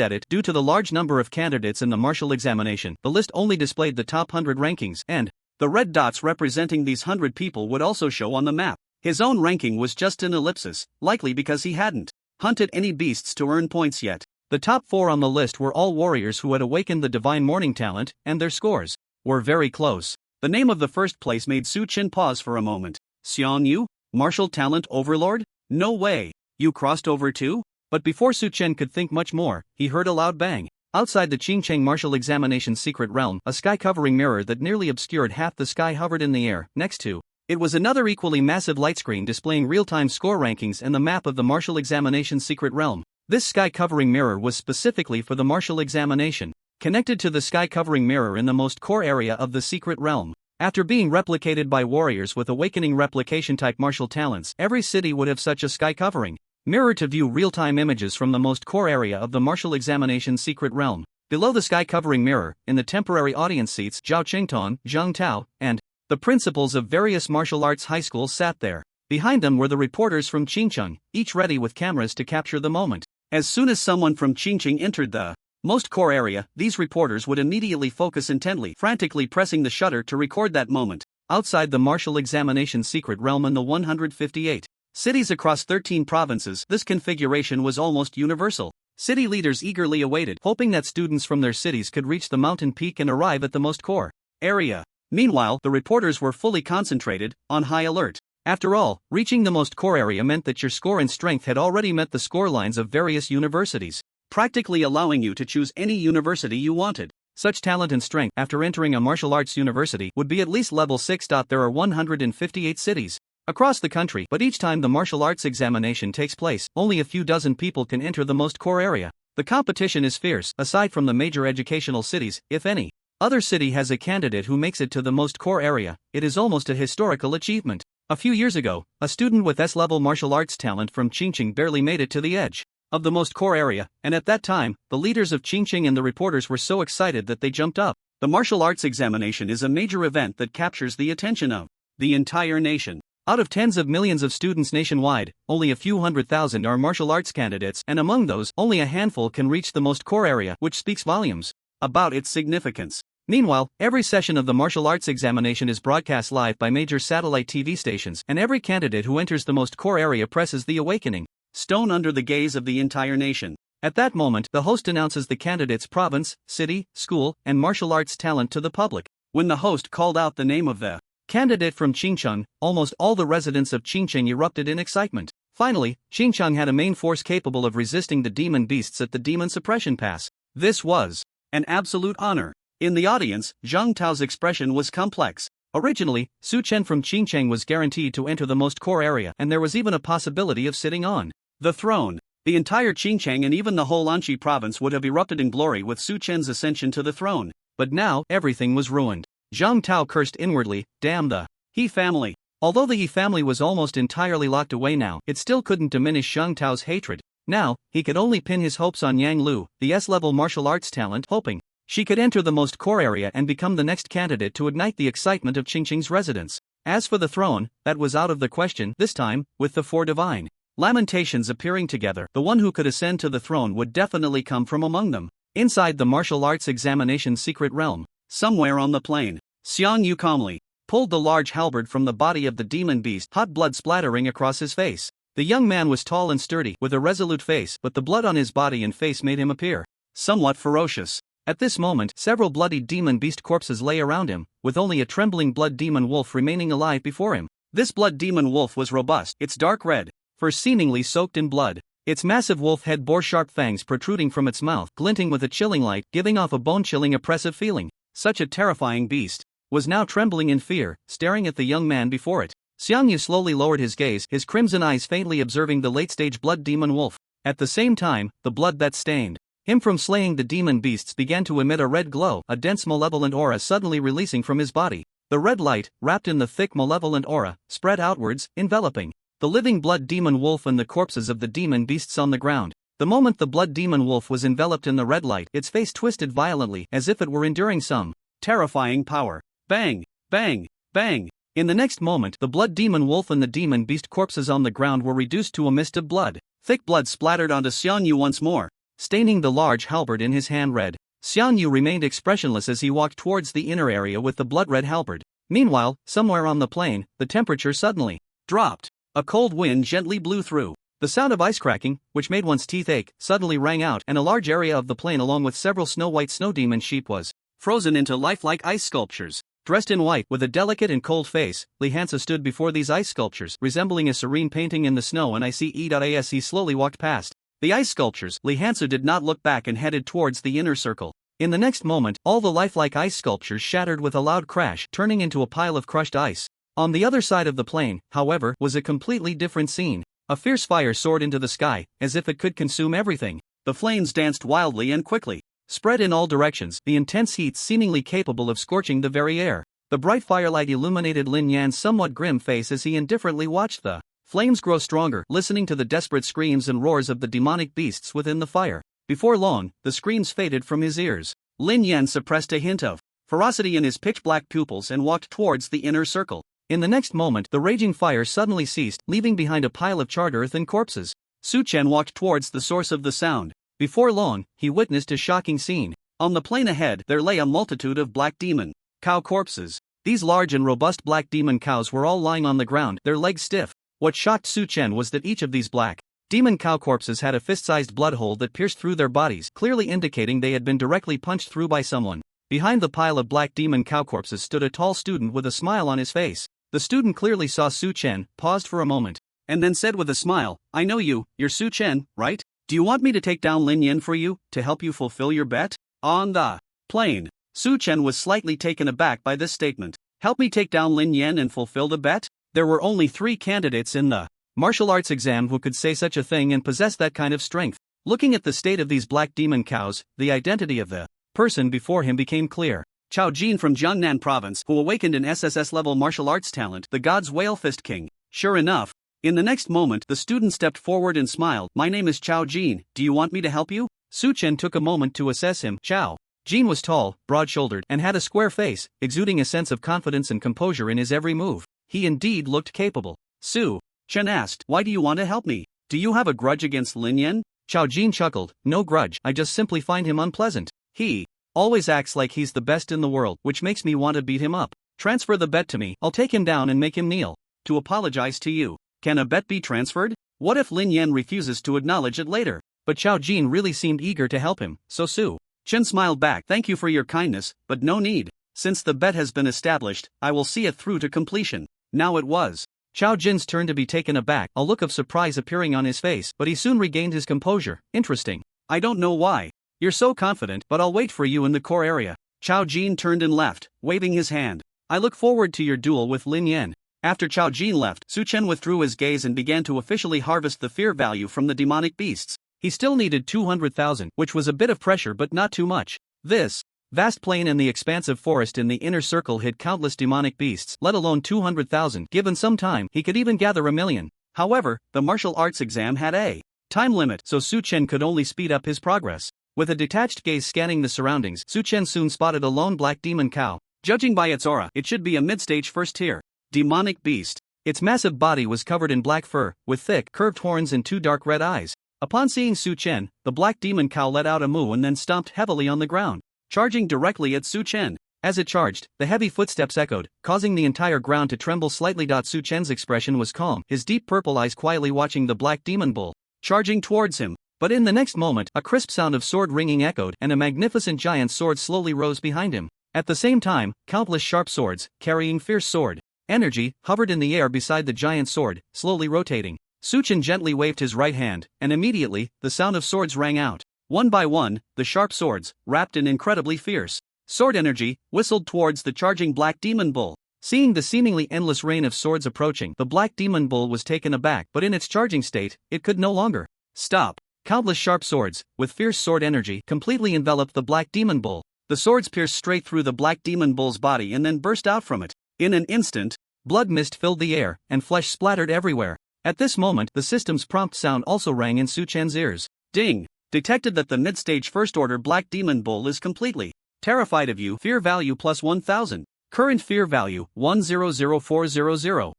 at it. Due to the large number of candidates in the martial examination, the list only displayed the top 100 rankings, and the red dots representing these 100 people would also show on the map. His own ranking was just an ellipsis, likely because he hadn't hunted any beasts to earn points yet. The top 4 on the list were all warriors who had awakened the divine morning talent, and their scores were very close. The name of the first place made Su Chen pause for a moment. Xian Yu? Martial talent overlord? No way. You crossed over too? But before Su Chen could think much more, he heard a loud bang. Outside the Qingcheng martial examination secret realm, a sky-covering mirror that nearly obscured half the sky hovered in the air. Next to it was another equally massive light screen displaying real-time score rankings and the map of the martial examination secret realm. This sky-covering mirror was specifically for the martial examination. Connected to the sky-covering mirror in the most core area of the secret realm. After being replicated by warriors with awakening replication-type martial talents, every city would have such a sky covering. Mirror to view real-time images from the most core area of the martial examination secret realm. Below the sky-covering mirror, in the temporary audience seats, Zhao Qingtong, Zhang Tao, and the principals of various martial arts high schools sat there. Behind them were the reporters from Qingcheng, each ready with cameras to capture the moment. As soon as someone from Qingcheng entered the most core area, these reporters would immediately focus intently, frantically pressing the shutter to record that moment. Outside the martial examination secret realm in the 158 cities across 13 provinces, this configuration was almost universal. City leaders eagerly awaited, hoping that students from their cities could reach the mountain peak and arrive at the most core area. Meanwhile, the reporters were fully concentrated, on high alert. After all, reaching the most core area meant that your score and strength had already met the score lines of various universities, practically allowing you to choose any university you wanted. Such talent and strength after entering a martial arts university would be at least level 6. There are 158 cities across the country, but each time the martial arts examination takes place, only a few dozen people can enter the most core area. The competition is fierce. Aside from the major educational cities, if any other city has a candidate who makes it to the most core area, it is almost a historical achievement. A few years ago, a student with S-level martial arts talent from Qingcheng barely made it to the edge of the most core area, and at that time, the leaders of Qingcheng and the reporters were so excited that they jumped up. The martial arts examination is a major event that captures the attention of the entire nation. Out of tens of millions of students nationwide, only a few 100,000 are martial arts candidates, and among those, only a handful can reach the most core area, which speaks volumes about its significance. Meanwhile, every session of the martial arts examination is broadcast live by major satellite TV stations, and every candidate who enters the most core area presses the awakening stone under the gaze of the entire nation. At that moment, the host announces the candidate's province, city, school, and martial arts talent to the public. When the host called out the name of the candidate from Qingcheng, almost all the residents of Qingcheng erupted in excitement. Finally, Qingcheng had a main force capable of resisting the demon beasts at the demon suppression pass. This was an absolute honor. In the audience, Zhang Tao's expression was complex. Originally, Su Chen from Qingcheng was guaranteed to enter the most core area, and there was even a possibility of sitting on the throne. The entire Qingcheng and even the whole Anxi province would have erupted in glory with Su Chen's ascension to the throne. But now, everything was ruined. Zhang Tao cursed inwardly, "Damn the He family." Although the He family was almost entirely locked away now, it still couldn't diminish Zhang Tao's hatred. Now, he could only pin his hopes on Yang Lu, the S-level martial arts talent, hoping she could enter the most core area and become the next candidate to ignite the excitement of Qingcheng's residents. As for the throne, that was out of the question, this time, with the four divine lamentations appearing together. The one who could ascend to the throne would definitely come from among them. Inside the martial arts examination secret realm, somewhere on the plain, Xiang Yu calmly pulled the large halberd from the body of the demon beast, hot blood splattering across his face. The young man was tall and sturdy, with a resolute face, but the blood on his body and face made him appear somewhat ferocious. At this moment, several bloodied demon beast corpses lay around him, with only a trembling blood demon wolf remaining alive before him. This blood demon wolf was robust, its dark red fur seemingly soaked in blood. Its massive wolf head bore sharp fangs protruding from its mouth, glinting with a chilling light, giving off a bone-chilling oppressive feeling. Such a terrifying beast was now trembling in fear, staring at the young man before it. Xiang Yu slowly lowered his gaze, his crimson eyes faintly observing the late-stage blood demon wolf. At the same time, the blood that stained him from slaying the demon beasts began to emit a red glow, a dense malevolent aura suddenly releasing from his body. The red light, wrapped in the thick malevolent aura, spread outwards, enveloping the living blood demon wolf and the corpses of the demon beasts on the ground. The moment the blood demon wolf was enveloped in the red light, its face twisted violently as if it were enduring some terrifying power. Bang! Bang! Bang! In the next moment, the blood demon wolf and the demon beast corpses on the ground were reduced to a mist of blood. Thick blood splattered onto Xiang Yu once more, staining the large halberd in his hand red. Xiang Yu remained expressionless as he walked towards the inner area with the blood-red halberd. Meanwhile, somewhere on the plain, the temperature suddenly dropped. A cold wind gently blew through. The sound of ice cracking, which made one's teeth ache, suddenly rang out, and a large area of the plain along with several snow-white snow demon sheep was frozen into lifelike ice sculptures. Dressed in white, with a delicate and cold face, Li Hansa stood before these ice sculptures, resembling a serene painting in the snow, and as he slowly walked past the ice sculptures, Li Hansa did not look back and headed towards the inner circle. In the next moment, all the lifelike ice sculptures shattered with a loud crash, turning into a pile of crushed ice. On the other side of the plain, however, was a completely different scene. A fierce fire soared into the sky, as if it could consume everything. The flames danced wildly and quickly, spread in all directions, the intense heat seemingly capable of scorching the very air. The bright firelight illuminated Lin Yan's somewhat grim face as he indifferently watched the Flames grow stronger, listening to the desperate screams and roars of the demonic beasts within the fire. Before long, the screams faded from his ears. Lin Yan suppressed a hint of ferocity in his pitch-black pupils and walked towards the inner circle. In the next moment, the raging fire suddenly ceased, leaving behind a pile of charred earth and corpses. Su Chen walked towards the source of the sound. Before long, he witnessed a shocking scene. On the plain ahead, there lay a multitude of black demon cow corpses. These large and robust black demon cows were all lying on the ground, their legs stiff. What shocked Su Chen was that each of these black demon cow corpses had a fist-sized blood hole that pierced through their bodies, clearly indicating they had been directly punched through by someone. Behind the pile of black demon cow corpses stood a tall student with a smile on his face. The student clearly saw Su Chen, paused for a moment, and then said with a smile, "I know you, you're Su Chen, right? Do you want me to take down Lin Yan for you, to help you fulfill your bet?" On the plain, Su Chen was slightly taken aback by this statement. Help me take down Lin Yan and fulfill the bet? There were only 3 candidates in the martial arts exam who could say such a thing and possess that kind of strength. Looking at the state of these black demon cows, the identity of the person before him became clear. Chao Jin from Jiangnan province, who awakened an SSS-level martial arts talent, the God's Whale Fist King. Sure enough, in the next moment, the student stepped forward and smiled. "My name is Chao Jin, do you want me to help you?" Su Chen took a moment to assess him. Chao Jin was tall, broad-shouldered, and had a square face, exuding a sense of confidence and composure in his every move. He indeed looked capable. Su Chen asked, "Why do you want to help me? Do you have a grudge against Lin Yan?" Chao Jin chuckled, "No grudge, I just simply find him unpleasant. He always acts like he's the best in the world, which makes me want to beat him up. Transfer the bet to me, I'll take him down and make him kneel to apologize to you." Can a bet be transferred? What if Lin Yan refuses to acknowledge it later? But Chao Jin really seemed eager to help him, so Su Chen smiled back. "Thank you for your kindness, but no need. Since the bet has been established, I will see it through to completion." Now it was Chao Jin's turn to be taken aback, a look of surprise appearing on his face, but he soon regained his composure. "Interesting. I don't know why you're so confident, but I'll wait for you in the core area." Chao Jin turned and left, waving his hand. "I look forward to your duel with Lin Yan." After Chao Jin left, Su Chen withdrew his gaze and began to officially harvest the fear value from the demonic beasts. He still needed 200,000, which was a bit of pressure but not too much. This vast plain and the expansive forest in the inner circle hid countless demonic beasts, let alone 200,000. Given some time, he could even gather 1,000,000. However, the martial arts exam had a time limit, so Su Chen could only speed up his progress. With a detached gaze scanning the surroundings, Su Chen soon spotted a lone black demon cow. Judging by its aura, it should be a mid-stage first-tier demonic beast. Its massive body was covered in black fur, with thick, curved horns and 2 dark red eyes. Upon seeing Su Chen, the black demon cow let out a moo and then stomped heavily on the ground, charging directly at Su Chen. As it charged, the heavy footsteps echoed, causing the entire ground to tremble slightly. Su Chen's expression was calm, his deep purple eyes quietly watching the black demon bull charging towards him. But in the next moment, a crisp sound of sword ringing echoed, and a magnificent giant sword slowly rose behind him. At the same time, countless sharp swords, carrying fierce sword energy, hovered in the air beside the giant sword, slowly rotating. Su Chen gently waved his right hand, and immediately, the sound of swords rang out. One by one, the sharp swords, wrapped in incredibly fierce sword energy, whistled towards the charging black demon bull. Seeing the seemingly endless rain of swords approaching, the black demon bull was taken aback, but in its charging state, it could no longer stop. Countless sharp swords, with fierce sword energy, completely enveloped the black demon bull. The swords pierced straight through the black demon bull's body and then burst out from it. In an instant, blood mist filled the air, and flesh splattered everywhere. At this moment, the system's prompt sound also rang in Su Chen's ears. Ding! Detected that the mid-stage first-order black demon bull is completely terrified of you. Fear value plus 1,000. Current fear value, 100400.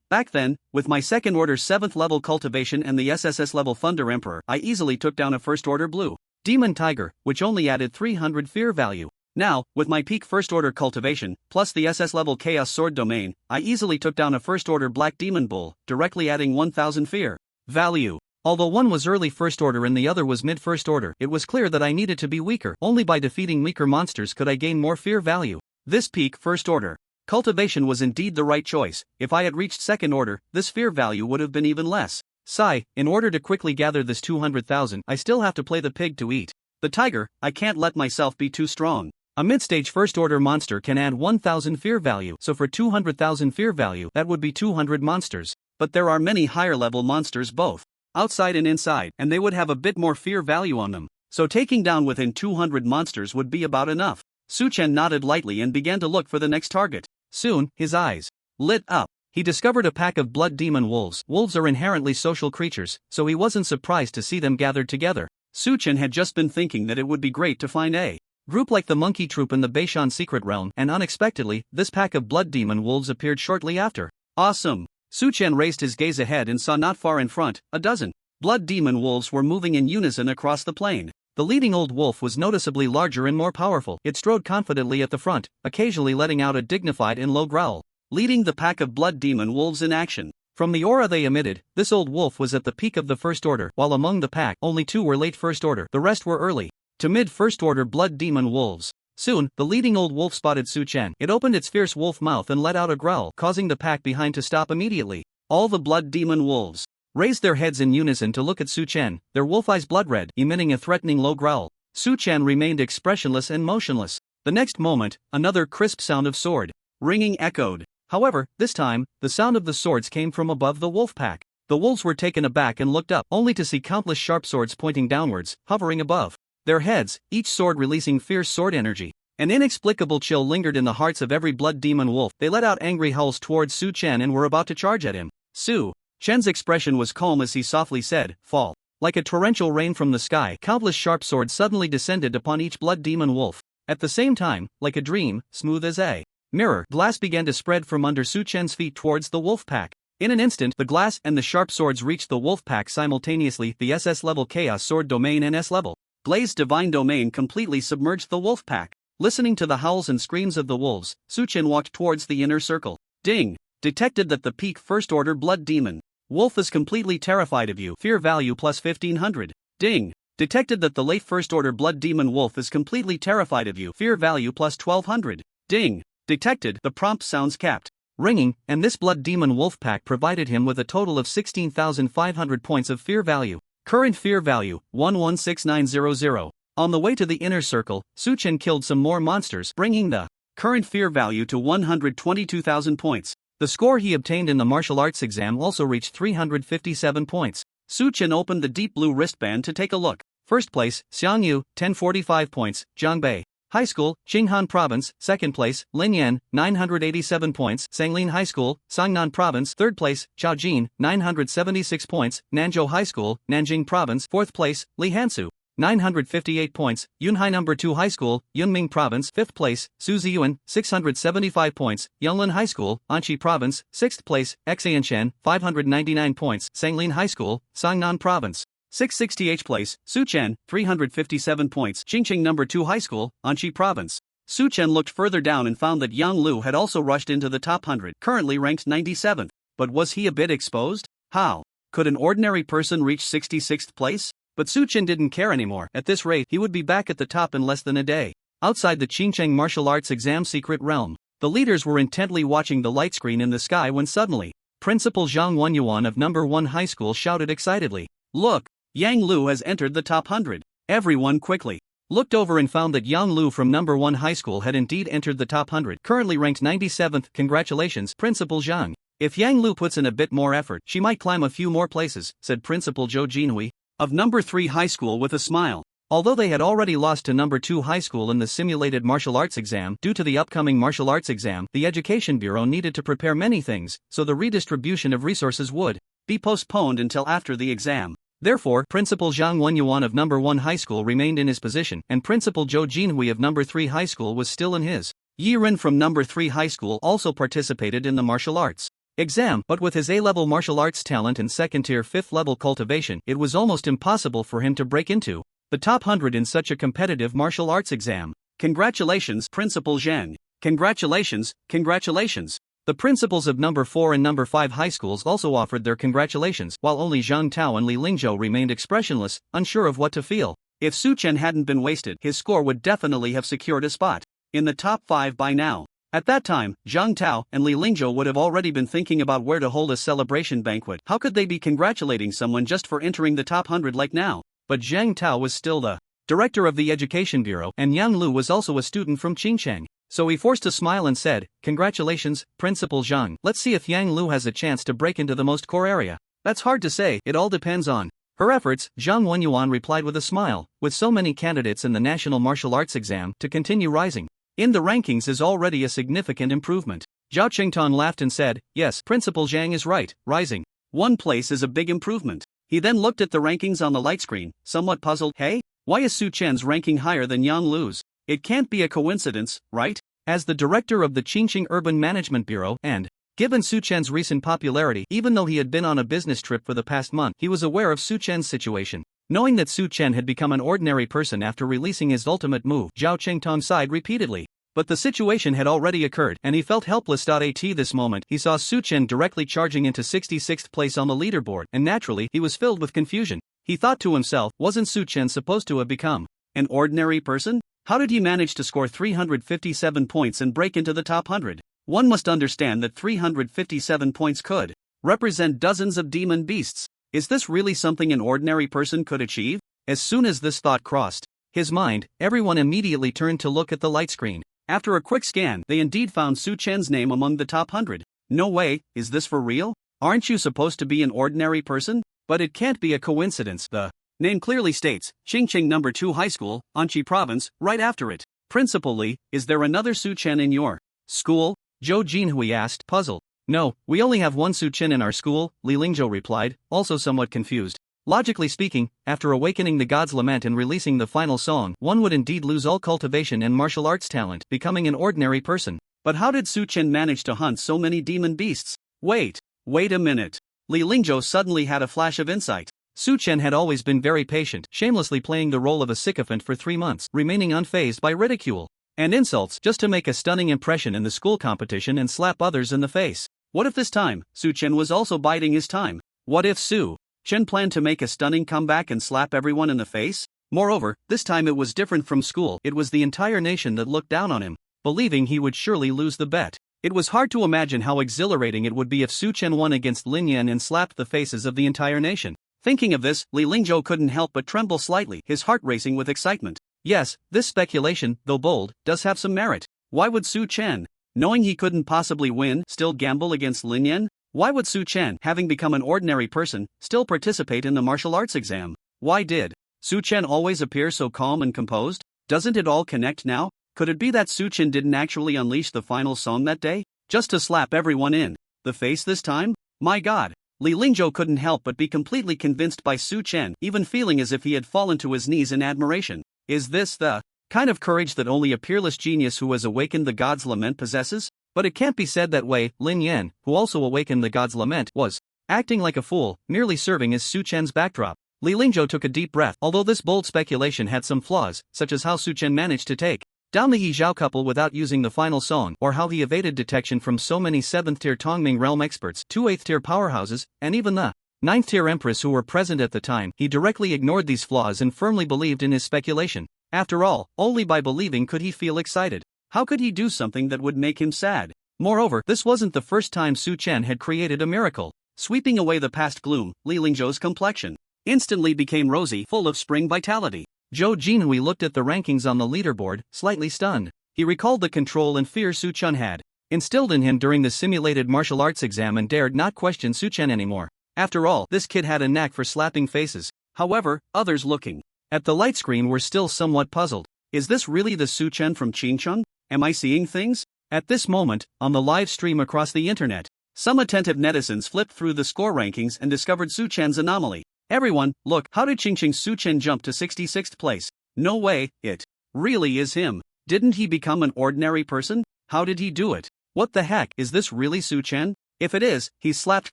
Back then, with my second-order 7th-level cultivation and the SSS-level Thunder Emperor, I easily took down a first-order blue demon tiger, which only added 300 fear value. Now, with my peak first-order cultivation, plus the SS-level Chaos Sword Domain, I easily took down a first-order Black Demon Bull, directly adding 1,000 fear value. Although one was early first-order and the other was mid-first-order, it was clear that I needed to be weaker. Only by defeating weaker monsters could I gain more fear value. This peak first-order cultivation was indeed the right choice. If I had reached second-order, this fear value would have been even less. Sigh, in order to quickly gather this 200,000, I still have to play the pig to eat the tiger. I can't let myself be too strong. A mid-stage first-order monster can add 1,000 fear value, so for 200,000 fear value, that would be 200 monsters. But there are many higher-level monsters both outside and inside, and they would have a bit more fear value on them. So taking down within 200 monsters would be about enough. Su Chen nodded lightly and began to look for the next target. Soon, his eyes lit up. he discovered a pack of blood demon wolves. Wolves are inherently social creatures, so he wasn't surprised to see them gathered together. Suchen had just been thinking that it would be great to find a group like the monkey troop in the Beishan secret realm, and unexpectedly, this pack of blood demon wolves appeared shortly after. Awesome! Suchen raised his gaze ahead and saw not far in front, a dozen blood demon wolves were moving in unison across the plain. The leading old wolf was noticeably larger and more powerful. It strode confidently at the front, occasionally letting out a dignified and low growl, leading the pack of blood demon wolves in action. From the aura they emitted, this old wolf was at the peak of the first order, while among the pack, only 2 were late first order, the rest were early to mid first order blood demon wolves. Soon, the leading old wolf spotted Su Chen. It opened its fierce wolf mouth and let out a growl, causing the pack behind to stop immediately. All the blood demon wolves raised their heads in unison to look at Su Chen, their wolf eyes blood red, emitting a threatening low growl. Su Chen remained expressionless and motionless. The next moment, another crisp sound of sword ringing echoed. However, this time, the sound of the swords came from above the wolf pack. The wolves were taken aback and looked up, only to see countless sharp swords pointing downwards, hovering above their heads, each sword releasing fierce sword energy. An inexplicable chill lingered in the hearts of every blood demon wolf. They let out angry howls towards Su Chen and were about to charge at him. Su Chen's expression was calm as he softly said, "Fall." Like a torrential rain from the sky, countless sharp swords suddenly descended upon each blood demon wolf. At the same time, like a dream, smooth as a mirror, glass began to spread from under Su Chen's feet towards the wolf pack. In an instant, the glass and the sharp swords reached the wolf pack simultaneously. The SS level Chaos Sword Domain and S level Blaze Divine Domain completely submerged the wolf pack. Listening to the howls and screams of the wolves, Su Chen walked towards the inner circle. Ding! Detected that the peak first order blood demon wolf is completely terrified of you. Fear value plus 1500. Ding! Detected that the late first order blood demon wolf is completely terrified of you. Fear value plus 1200. Ding! Detected. The prompt sounds capped ringing, and this blood demon wolf pack provided him with a total of 16,500 points of fear value. Current fear value 116900. On the way to the inner circle, Su Chen killed some more monsters, bringing the current fear value to 122,000 points. The score he obtained in the martial arts exam also reached 357 points. Su Chen opened the deep blue wristband to take a look. First place, Xiang Yu, 1045 points, Jiangbei High School, Qinghan Province. Second place, Lin Yan, 987 points, Sanglin High School, Sangnan Province. Third place, Chao Jin, 976 points, Nanzhou High School, Nanjing Province. Fourth place, Li Hansu, 958 points, Yunhai No. 2 High School, Yunming Province. Fifth place, Su Ziyuan, 675 points, Yunlin High School, Anqi Province. Sixth place, Xianshan, 599 points, Sanglin High School, Sangnan Province. 660th place, Su Chen, 357 points, Qingqing No. 2 High School, Anqi Province. Su Chen looked further down and found that Yang Lu had also rushed into the top 100, currently ranked 97th. But was he a bit exposed? How could an ordinary person reach 66th place? But Su Chen didn't care anymore. At this rate, he would be back at the top in less than a day. Outside the Qingcheng martial arts exam secret realm, the leaders were intently watching the light screen in the sky when suddenly, Principal Zhang Wenyuan of No. 1 High School shouted excitedly, "Look! Yang Lu has entered the top 100. Everyone quickly looked over and found that Yang Lu from No. 1 High School had indeed entered the top 100, currently ranked 97th. Congratulations, Principal Zhang. If Yang Lu puts in a bit more effort, she might climb a few more places," said Principal Zhou Jinhui of No. 3 High School with a smile. Although they had already lost to No. 2 High School in the simulated martial arts exam due to the upcoming martial arts exam, the Education Bureau needed to prepare many things, so the redistribution of resources would be postponed until after the exam. Therefore, Principal Zhang Wenyuan of No. 1 High School remained in his position, and Principal Zhou Jinhui of No. 3 High School was still in his. Yi Ren from No. 3 High School also participated in the martial arts exam, but with his A-level martial arts talent and second-tier 5th-level cultivation, it was almost impossible for him to break into the top 100 in such a competitive martial arts exam. Congratulations, Principal Zhang. Congratulations, congratulations. The principals of No. 4 and No. 5 high schools also offered their congratulations, while only Zhang Tao and Li Lingzhou remained expressionless, unsure of what to feel. If Su Chen hadn't been wasted, his score would definitely have secured a spot in the top 5 by now. At that time, Zhang Tao and Li Lingzhou would have already been thinking about where to hold a celebration banquet. How could they be congratulating someone just for entering the top 100 like now? But Zhang Tao was still the director of the Education Bureau, and Yang Lu was also a student from Qingcheng. So he forced a smile and said, "Congratulations, Principal Zhang. Let's see if Yang Lu has a chance to break into the most core area." "That's hard to say, it all depends on her efforts," Zhang Wenyuan replied with a smile. With so many candidates in the National Martial Arts exam, to continue rising in the rankings is already a significant improvement. Zhao Qingtong laughed and said, yes, Principal Zhang is right, rising 1 place is a big improvement. He then looked at the rankings on the light screen, somewhat puzzled. Hey, why is Su Chen's ranking higher than Yang Lu's? It can't be a coincidence, right? As the director of the Qingqing Urban Management Bureau, and given Su Chen's recent popularity, even though he had been on a business trip for the past month, he was aware of Su Chen's situation. Knowing that Su Chen had become an ordinary person after releasing his ultimate move, Zhao Qingtong sighed repeatedly. But the situation had already occurred, and he felt helpless. At this moment, he saw Su Chen directly charging into 66th place on the leaderboard, and naturally, he was filled with confusion. He thought to himself, wasn't Su Chen supposed to have become an ordinary person? How did he manage to score 357 points and break into the top 100? One must understand that 357 points could represent dozens of demon beasts. Is this really something an ordinary person could achieve? As soon as this thought crossed his mind, everyone immediately turned to look at the light screen. After a quick scan, they indeed found Su Chen's name among the top 100. No way, is this for real? Aren't you supposed to be an ordinary person? But it can't be a coincidence. The name clearly states, Qingqing No. 2 High School, Anqi Province, right after it. Principal Li, is there another Su Chen in your school? Zhou Jinhui asked, puzzled. No, we only have one Su Chen in our school, Li Lingzhou replied, also somewhat confused. Logically speaking, after awakening the God's Lament and releasing the final song, one would indeed lose all cultivation and martial arts talent, becoming an ordinary person. But how did Su Chen manage to hunt so many demon beasts? Wait a minute. Li Lingzhou suddenly had a flash of insight. Su Chen had always been very patient, shamelessly playing the role of a sycophant for 3 months, remaining unfazed by ridicule and insults just to make a stunning impression in the school competition and slap others in the face. What if this time, Su Chen was also biding his time? What if Su Chen planned to make a stunning comeback and slap everyone in the face? Moreover, this time it was different from school. It was the entire nation that looked down on him, believing he would surely lose the bet. It was hard to imagine how exhilarating it would be if Su Chen won against Lin Yan and slapped the faces of the entire nation. Thinking of this, Li Lingzhou couldn't help but tremble slightly, his heart racing with excitement. Yes, this speculation, though bold, does have some merit. Why would Su Chen, knowing he couldn't possibly win, still gamble against Lin Yan? Why would Su Chen, having become an ordinary person, still participate in the martial arts exam? Why did Su Chen always appear so calm and composed? Doesn't it all connect now? Could it be that Su Chen didn't actually unleash the final song that day, just to slap everyone in the face this time? My God! Li Lingzhou couldn't help but be completely convinced by Su Chen, even feeling as if he had fallen to his knees in admiration. Is this the kind of courage that only a peerless genius who has awakened the God's Lament possesses? But it can't be said that way. Lin Yan, who also awakened the God's Lament, was acting like a fool, merely serving as Su Chen's backdrop. Li Lingzhou took a deep breath. Although this bold speculation had some flaws, such as how Su Chen managed to take down the Yi Zhao couple without using the final song, or how he evaded detection from so many 7th-tier Tongming realm experts, 2 8th-tier powerhouses, and even the 9th-tier empress who were present at the time, he directly ignored these flaws and firmly believed in his speculation. After all, only by believing could he feel excited. How could he do something that would make him sad? Moreover, this wasn't the first time Su Chen had created a miracle. Sweeping away the past gloom, Li Lingzhou's complexion instantly became rosy, full of spring vitality. Zhou Jinhui looked at the rankings on the leaderboard, slightly stunned. He recalled the control and fear Su Chen had instilled in him during the simulated martial arts exam and dared not question Su Chen anymore. After all, this kid had a knack for slapping faces. However, others looking at the light screen were still somewhat puzzled. Is this really the Su Chen from Qingcheng? Am I seeing things? At this moment, on the live stream across the internet, some attentive netizens flipped through the score rankings and discovered Su Chen's anomaly. Everyone, look, how did Qingqing's Su Chen jump to 66th place? No way, it really is him. Didn't he become an ordinary person? How did he do it? What the heck, is this really Su Chen? If it is, he's slapped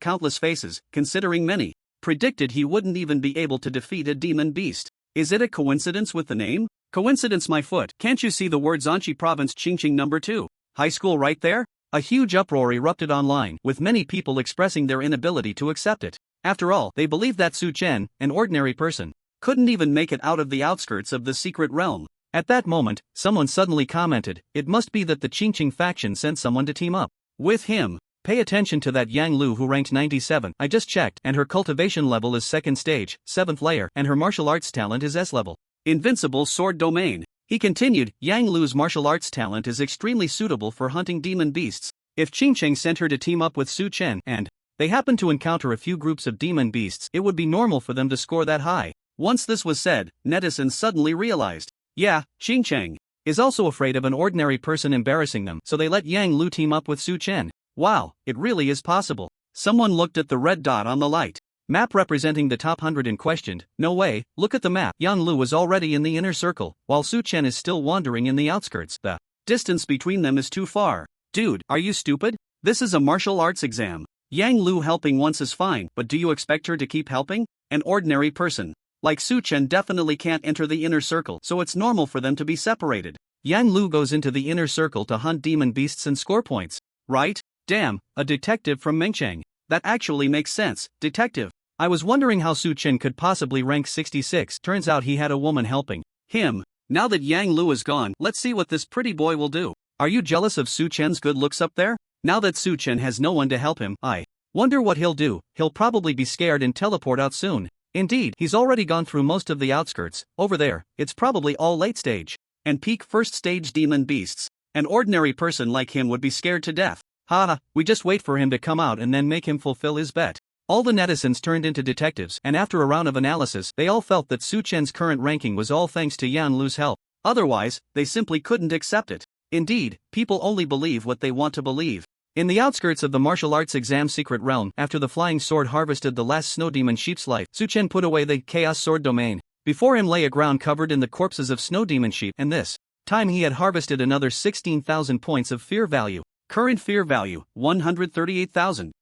countless faces, considering many predicted he wouldn't even be able to defeat a demon beast. Is it a coincidence with the name? Coincidence my foot, can't you see the words Anqi Province Qingqing No. 2 High School right there? A huge uproar erupted online, with many people expressing their inability to accept it. After all, they believed that Su Chen, an ordinary person, couldn't even make it out of the outskirts of the secret realm. At that moment, someone suddenly commented, it must be that the Qingqing faction sent someone to team up with him. Pay attention to that Yang Lu who ranked 97. I just checked, and her cultivation level is 2nd stage, 7th layer, and her martial arts talent is S level. Invincible sword domain. He continued, Yang Lu's martial arts talent is extremely suitable for hunting demon beasts. If Qingqing sent her to team up with Su Chen, and they happened to encounter a few groups of demon beasts, it would be normal for them to score that high. Once this was said, netizens suddenly realized, yeah, Qingqing is also afraid of an ordinary person embarrassing them, so they let Yang Lu team up with Su Chen. Wow, it really is possible. Someone looked at the red dot on the light map representing the top 100 and questioned, no way, look at the map. Yang Lu was already in the inner circle, while Su Chen is still wandering in the outskirts. The distance between them is too far. Dude, are you stupid? This is a martial arts exam. Yang Lu helping once is fine, but do you expect her to keep helping? An ordinary person like Su Chen definitely can't enter the inner circle, so it's normal for them to be separated. Yang Lu goes into the inner circle to hunt demon beasts and score points. Right? Damn, a detective from Mengchang. That actually makes sense, detective. I was wondering how Su Chen could possibly rank 66. Turns out he had a woman helping him. Now that Yang Lu is gone, let's see what this pretty boy will do. Are you jealous of Su Chen's good looks up there? Now that Su Chen has no one to help him, I wonder what he'll do. He'll probably be scared and teleport out soon. Indeed, he's already gone through most of the outskirts. Over there, it's probably all late stage and peak first stage demon beasts. An ordinary person like him would be scared to death. Haha, we just wait for him to come out and then make him fulfill his bet. All the netizens turned into detectives, and after a round of analysis, they all felt that Su Chen's current ranking was all thanks to Yang Lu's help. Otherwise, they simply couldn't accept it. Indeed, people only believe what they want to believe. In the outskirts of the martial arts exam secret realm, after the flying sword harvested the last snow demon sheep's life, Su Chen put away the chaos sword domain. Before him lay a ground covered in the corpses of snow demon sheep, and this time he had harvested another 16,000 points of fear value. Current fear value, 138,000.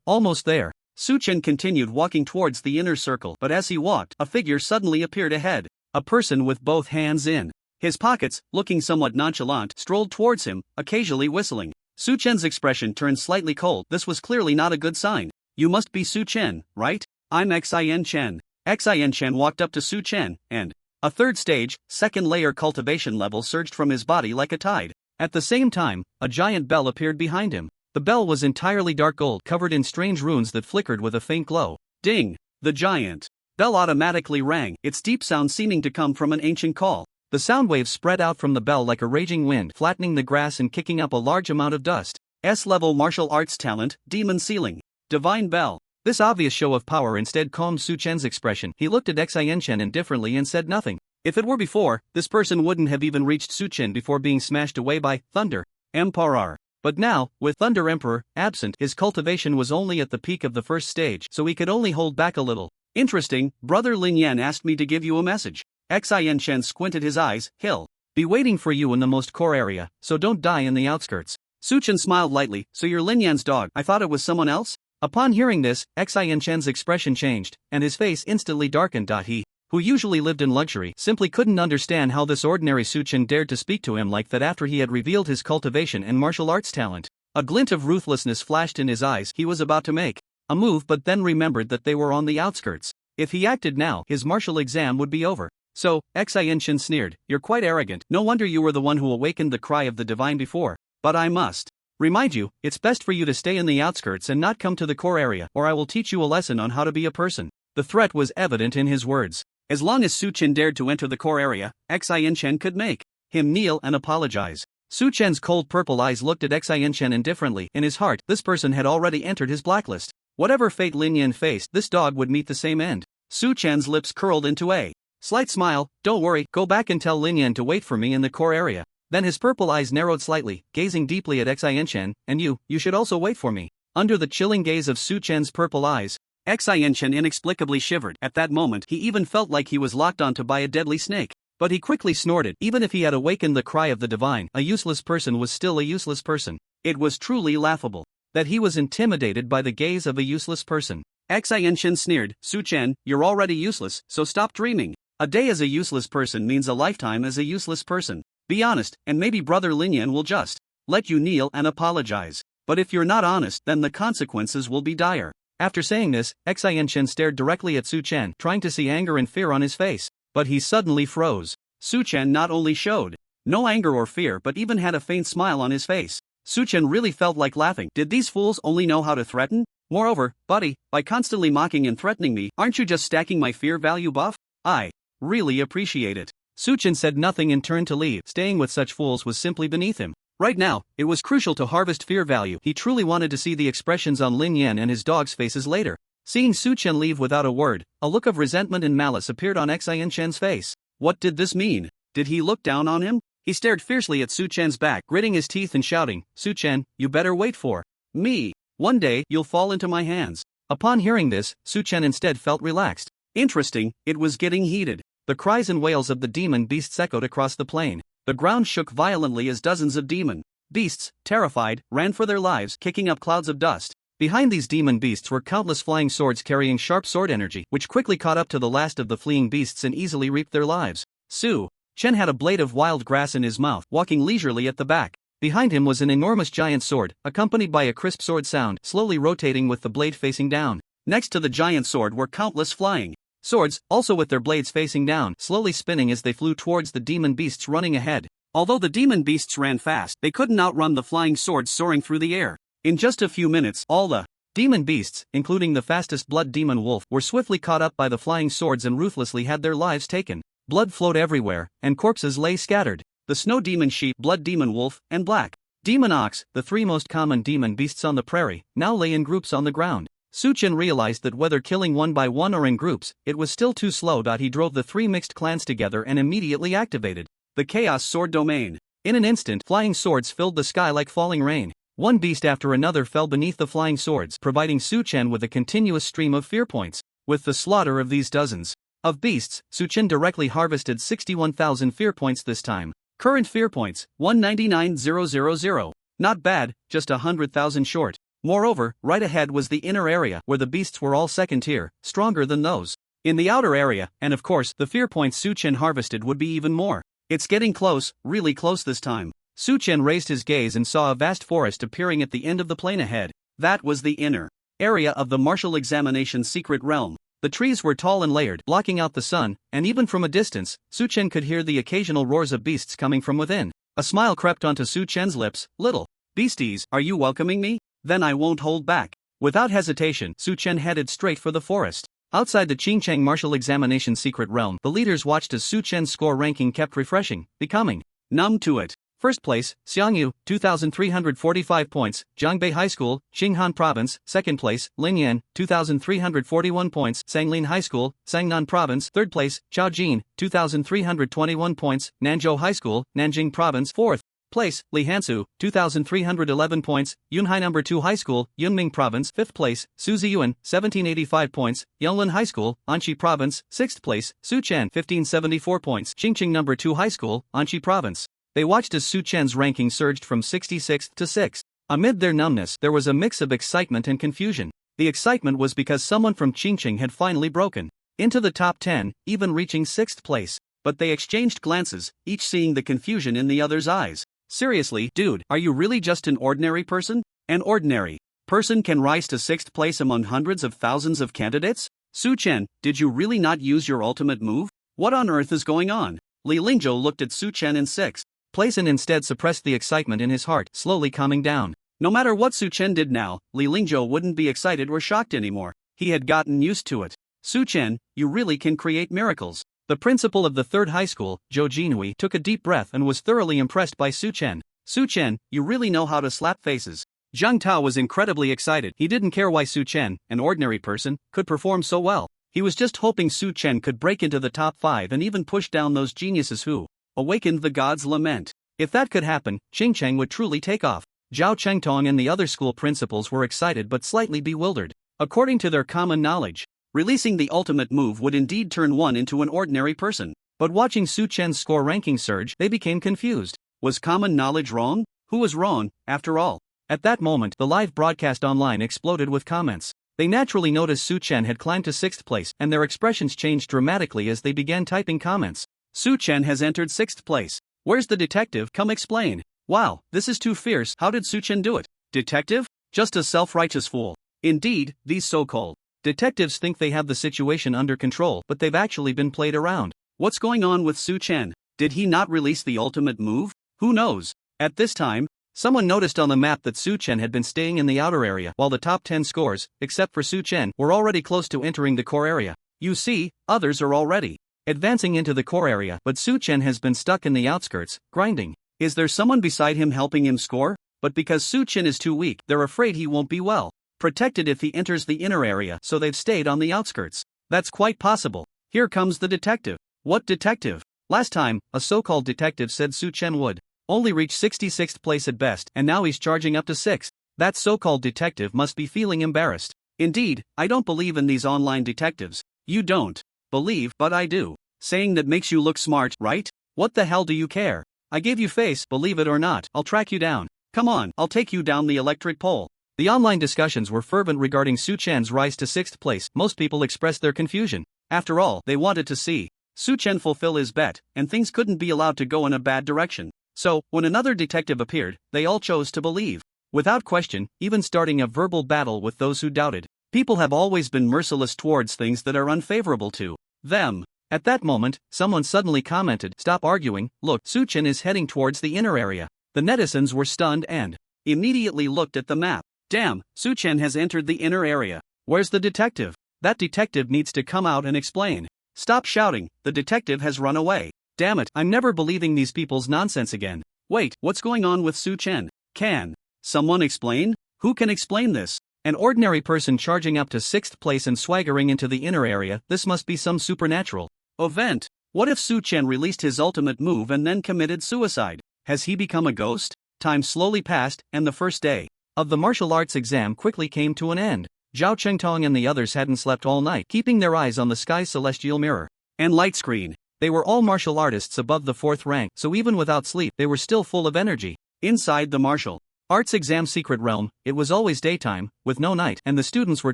Almost there. Su Chen continued walking towards the inner circle, but as he walked, a figure suddenly appeared ahead. A person with both hands in his pockets, looking somewhat nonchalant, strolled towards him, occasionally whistling. Su Chen's expression turned slightly cold. This was clearly not a good sign. You must be Su Chen, right? I'm Xin Chen. Xin Chen walked up to Su Chen, and a third stage, second layer cultivation level surged from his body like a tide. At the same time, a giant bell appeared behind him. The bell was entirely dark gold, covered in strange runes that flickered with a faint glow. Ding! The giant bell automatically rang, its deep sound seeming to come from an ancient call. The sound waves spread out from the bell like a raging wind, flattening the grass and kicking up a large amount of dust. S-level martial arts talent, demon ceiling. Divine bell. This obvious show of power instead calmed Su Chen's expression. He looked at Xin Chen indifferently and said nothing. If it were before, this person wouldn't have even reached Su Chen before being smashed away by Thunder Emperor. But now, with Thunder Emperor absent, his cultivation was only at the peak of the first stage, so he could only hold back a little. Interesting, Brother Lin Yan asked me to give you a message. Xin Chen squinted his eyes. He'll be waiting for you in the most core area, so don't die in the outskirts. Su Chen smiled lightly. So you're Lin Yan's dog? I thought it was someone else? Upon hearing this, Xin Chen's expression changed, and his face instantly darkened. He, who usually lived in luxury, simply couldn't understand how this ordinary Su Chen dared to speak to him like that after he had revealed his cultivation and martial arts talent. A glint of ruthlessness flashed in his eyes. He was about to make a move but then remembered that they were on the outskirts. If he acted now, his martial exam would be over. So, Xin Chen sneered, you're quite arrogant. No wonder you were the one who awakened the cry of the divine before. But I must remind you, it's best for you to stay in the outskirts and not come to the core area, or I will teach you a lesson on how to be a person. The threat was evident in his words. As long as Su Chen dared to enter the core area, Xin Chen could make him kneel and apologize. Su Chen's cold purple eyes looked at Xin Chen indifferently. In his heart, this person had already entered his blacklist. Whatever fate Lin Yan faced, this dog would meet the same end. Su Chen's lips curled into a slight smile. Don't worry, go back and tell Lin Yan to wait for me in the core area. Then his purple eyes narrowed slightly, gazing deeply at Xin Chen, and you should also wait for me. Under the chilling gaze of Su Chen's purple eyes, Xin Chen inexplicably shivered. At that moment, he even felt like he was locked onto by a deadly snake. But he quickly snorted. Even if he had awakened the cry of the divine, a useless person was still a useless person. It was truly laughable that he was intimidated by the gaze of a useless person. Xin Chen sneered, Su Chen, you're already useless, so stop dreaming. A day as a useless person means a lifetime as a useless person. Be honest, and maybe Brother Lin Yan will just let you kneel and apologize. But if you're not honest, then the consequences will be dire. After saying this, Xin Chen stared directly at Su Chen, trying to see anger and fear on his face. But he suddenly froze. Su Chen not only showed no anger or fear but even had a faint smile on his face. Su Chen really felt like laughing. Did these fools only know how to threaten? Moreover, buddy, by constantly mocking and threatening me, aren't you just stacking my fear value buff? I really appreciate it. Su Chen said nothing and turned to leave. Staying with such fools was simply beneath him. Right now, it was crucial to harvest fear value. He truly wanted to see the expressions on Lin Yan and his dog's faces later. Seeing Su Chen leave without a word, a look of resentment and malice appeared on Xin Chen's face. What did this mean? Did he look down on him? He stared fiercely at Su Chen's back, gritting his teeth and shouting, "Su Chen, you better wait for me. One day, you'll fall into my hands." Upon hearing this, Su Chen instead felt relaxed. Interesting, it was getting heated. The cries and wails of the demon beasts echoed across the plain. The ground shook violently as dozens of demon beasts, terrified, ran for their lives, kicking up clouds of dust. Behind these demon beasts were countless flying swords carrying sharp sword energy, which quickly caught up to the last of the fleeing beasts and easily reaped their lives. Su Chen had a blade of wild grass in his mouth, walking leisurely at the back. Behind him was an enormous giant sword, accompanied by a crisp sword sound, slowly rotating with the blade facing down. Next to the giant sword were countless flying swords, also with their blades facing down, slowly spinning as they flew towards the demon beasts running ahead. Although the demon beasts ran fast, they couldn't outrun the flying swords soaring through the air. In just a few minutes, all the demon beasts, including the fastest blood demon wolf, were swiftly caught up by the flying swords and ruthlessly had their lives taken. Blood flowed everywhere, and corpses lay scattered. The snow demon sheep, blood demon wolf, and black demon ox, the three most common demon beasts on the prairie, now lay in groups on the ground. Su Chen realized that whether killing one by one or in groups, it was still too slow. He drove the three mixed clans together and immediately activated the Chaos Sword Domain. In an instant, flying swords filled the sky like falling rain. One beast after another fell beneath the flying swords, providing Su Chen with a continuous stream of fear points. With the slaughter of these dozens of beasts, Su Chen directly harvested 61,000 fear points this time. Current fear points, 199,000. Not bad, just 100,000 short. Moreover, right ahead was the inner area, where the beasts were all second tier, stronger than those in the outer area, and of course, the fear points Su Chen harvested would be even more. It's getting close, really close this time. Su Chen raised his gaze and saw a vast forest appearing at the end of the plain ahead. That was the inner area of the martial examination's secret realm. The trees were tall and layered, blocking out the sun, and even from a distance, Su Chen could hear the occasional roars of beasts coming from within. A smile crept onto Su Chen's lips. "Little beasties, are you welcoming me? Then I won't hold back." Without hesitation, Su Chen headed straight for the forest. Outside the Qingchang Martial Examination secret realm, the leaders watched as Su Chen's score ranking kept refreshing, becoming numb to it. First place, Xiangyu, 2,345 points, Jiangbei High School, Qinghan Province. Second place, Linyan, 2,341 points, Sanglin High School, Sangnan Province. Third place, Chaojin, 2,321 points, Nanzhou High School, Nanjing Province. Fourth place, Li Hansu, 2,311 points, Yunhai No. 2 High School, Yunming Province. Fifth place, Su Ziyuan, 1,785 points, Yonglin High School, Anqi Province. Sixth place, Su Chen, 1,574 points, Qingqing No. 2 High School, Anqi Province. They watched as Su Chen's ranking surged from 66th to 6th. Amid their numbness, there was a mix of excitement and confusion. The excitement was because someone from Qingqing had finally broken into the top 10, even reaching 6th place. But they exchanged glances, each seeing the confusion in the other's eyes. "Seriously, dude, are you really just an ordinary person? An ordinary person can rise to 6th place among hundreds of thousands of candidates? Su Chen, did you really not use your ultimate move? What on earth is going on?" Li Lingzhou looked at Su Chen in 6th place and instead suppressed the excitement in his heart, slowly calming down. No matter what Su Chen did now, Li Lingzhou wouldn't be excited or shocked anymore. He had gotten used to it. "Su Chen, you really can create miracles." The principal of the third high school, Zhou Jinhui, took a deep breath and was thoroughly impressed by Su Chen. "Su Chen, you really know how to slap faces." Zhang Tao was incredibly excited. He didn't care why Su Chen, an ordinary person, could perform so well. He was just hoping Su Chen could break into the top 5 and even push down those geniuses who awakened the gods' lament. If that could happen, Qingcheng would truly take off. Zhao Chengtong and the other school principals were excited but slightly bewildered. According to their common knowledge, releasing the ultimate move would indeed turn one into an ordinary person. But watching Su Chen's score ranking surge, they became confused. Was common knowledge wrong? Who was wrong, after all? At that moment, the live broadcast online exploded with comments. They naturally noticed Su Chen had climbed to 6th place, and their expressions changed dramatically as they began typing comments. "Su Chen has entered 6th place. Where's the detective? Come explain. Wow, this is too fierce. How did Su Chen do it? Detective? Just a self-righteous fool." Indeed, these so-called detectives think they have the situation under control, but they've actually been played around. What's going on with Su Chen? Did he not release the ultimate move? Who knows? At this time, someone noticed on the map that Su Chen had been staying in the outer area, while the top 10 scores, except for Su Chen, were already close to entering the core area. You see, others are already advancing into the core area, but Su Chen has been stuck in the outskirts, grinding. Is there someone beside him helping him score? But because Su Chen is too weak, they're afraid he won't be well protected if he enters the inner area, so they've stayed on the outskirts. That's quite possible. Here comes the detective. What detective? Last time, a so-called detective said Su Chen would only reach 66th place at best, and now he's charging up to 6th. That so-called detective must be feeling embarrassed. Indeed, I don't believe in these online detectives. You don't believe, but I do. Saying that makes you look smart, right? What the hell do you care? I gave you face, believe it or not. I'll track you down. Come on, I'll take you down the electric pole. The online discussions were fervent regarding Su Chen's rise to 6th place. Most people expressed their confusion. After all, they wanted to see Su Chen fulfill his bet, and things couldn't be allowed to go in a bad direction. So, when another detective appeared, they all chose to believe. Without question, even starting a verbal battle with those who doubted. People have always been merciless towards things that are unfavorable to them. At that moment, someone suddenly commented, "Stop arguing, look, Su Chen is heading towards the inner area." The netizens were stunned and immediately looked at the map. Damn, Su Chen has entered the inner area. Where's the detective? That detective needs to come out and explain. Stop shouting, the detective has run away. Damn it, I'm never believing these people's nonsense again. Wait, what's going on with Su Chen? Can someone explain? Who can explain this? An ordinary person charging up to 6th place and swaggering into the inner area, this must be some supernatural event. What if Su Chen released his ultimate move and then committed suicide? Has he become a ghost? Time slowly passed, and the first day of the martial arts exam quickly came to an end. Zhao Chengtong and the others hadn't slept all night, keeping their eyes on the sky's celestial mirror and light screen. They were all martial artists above the 4th rank, so even without sleep, they were still full of energy. Inside the martial arts exam secret realm, it was always daytime, with no night, and the students were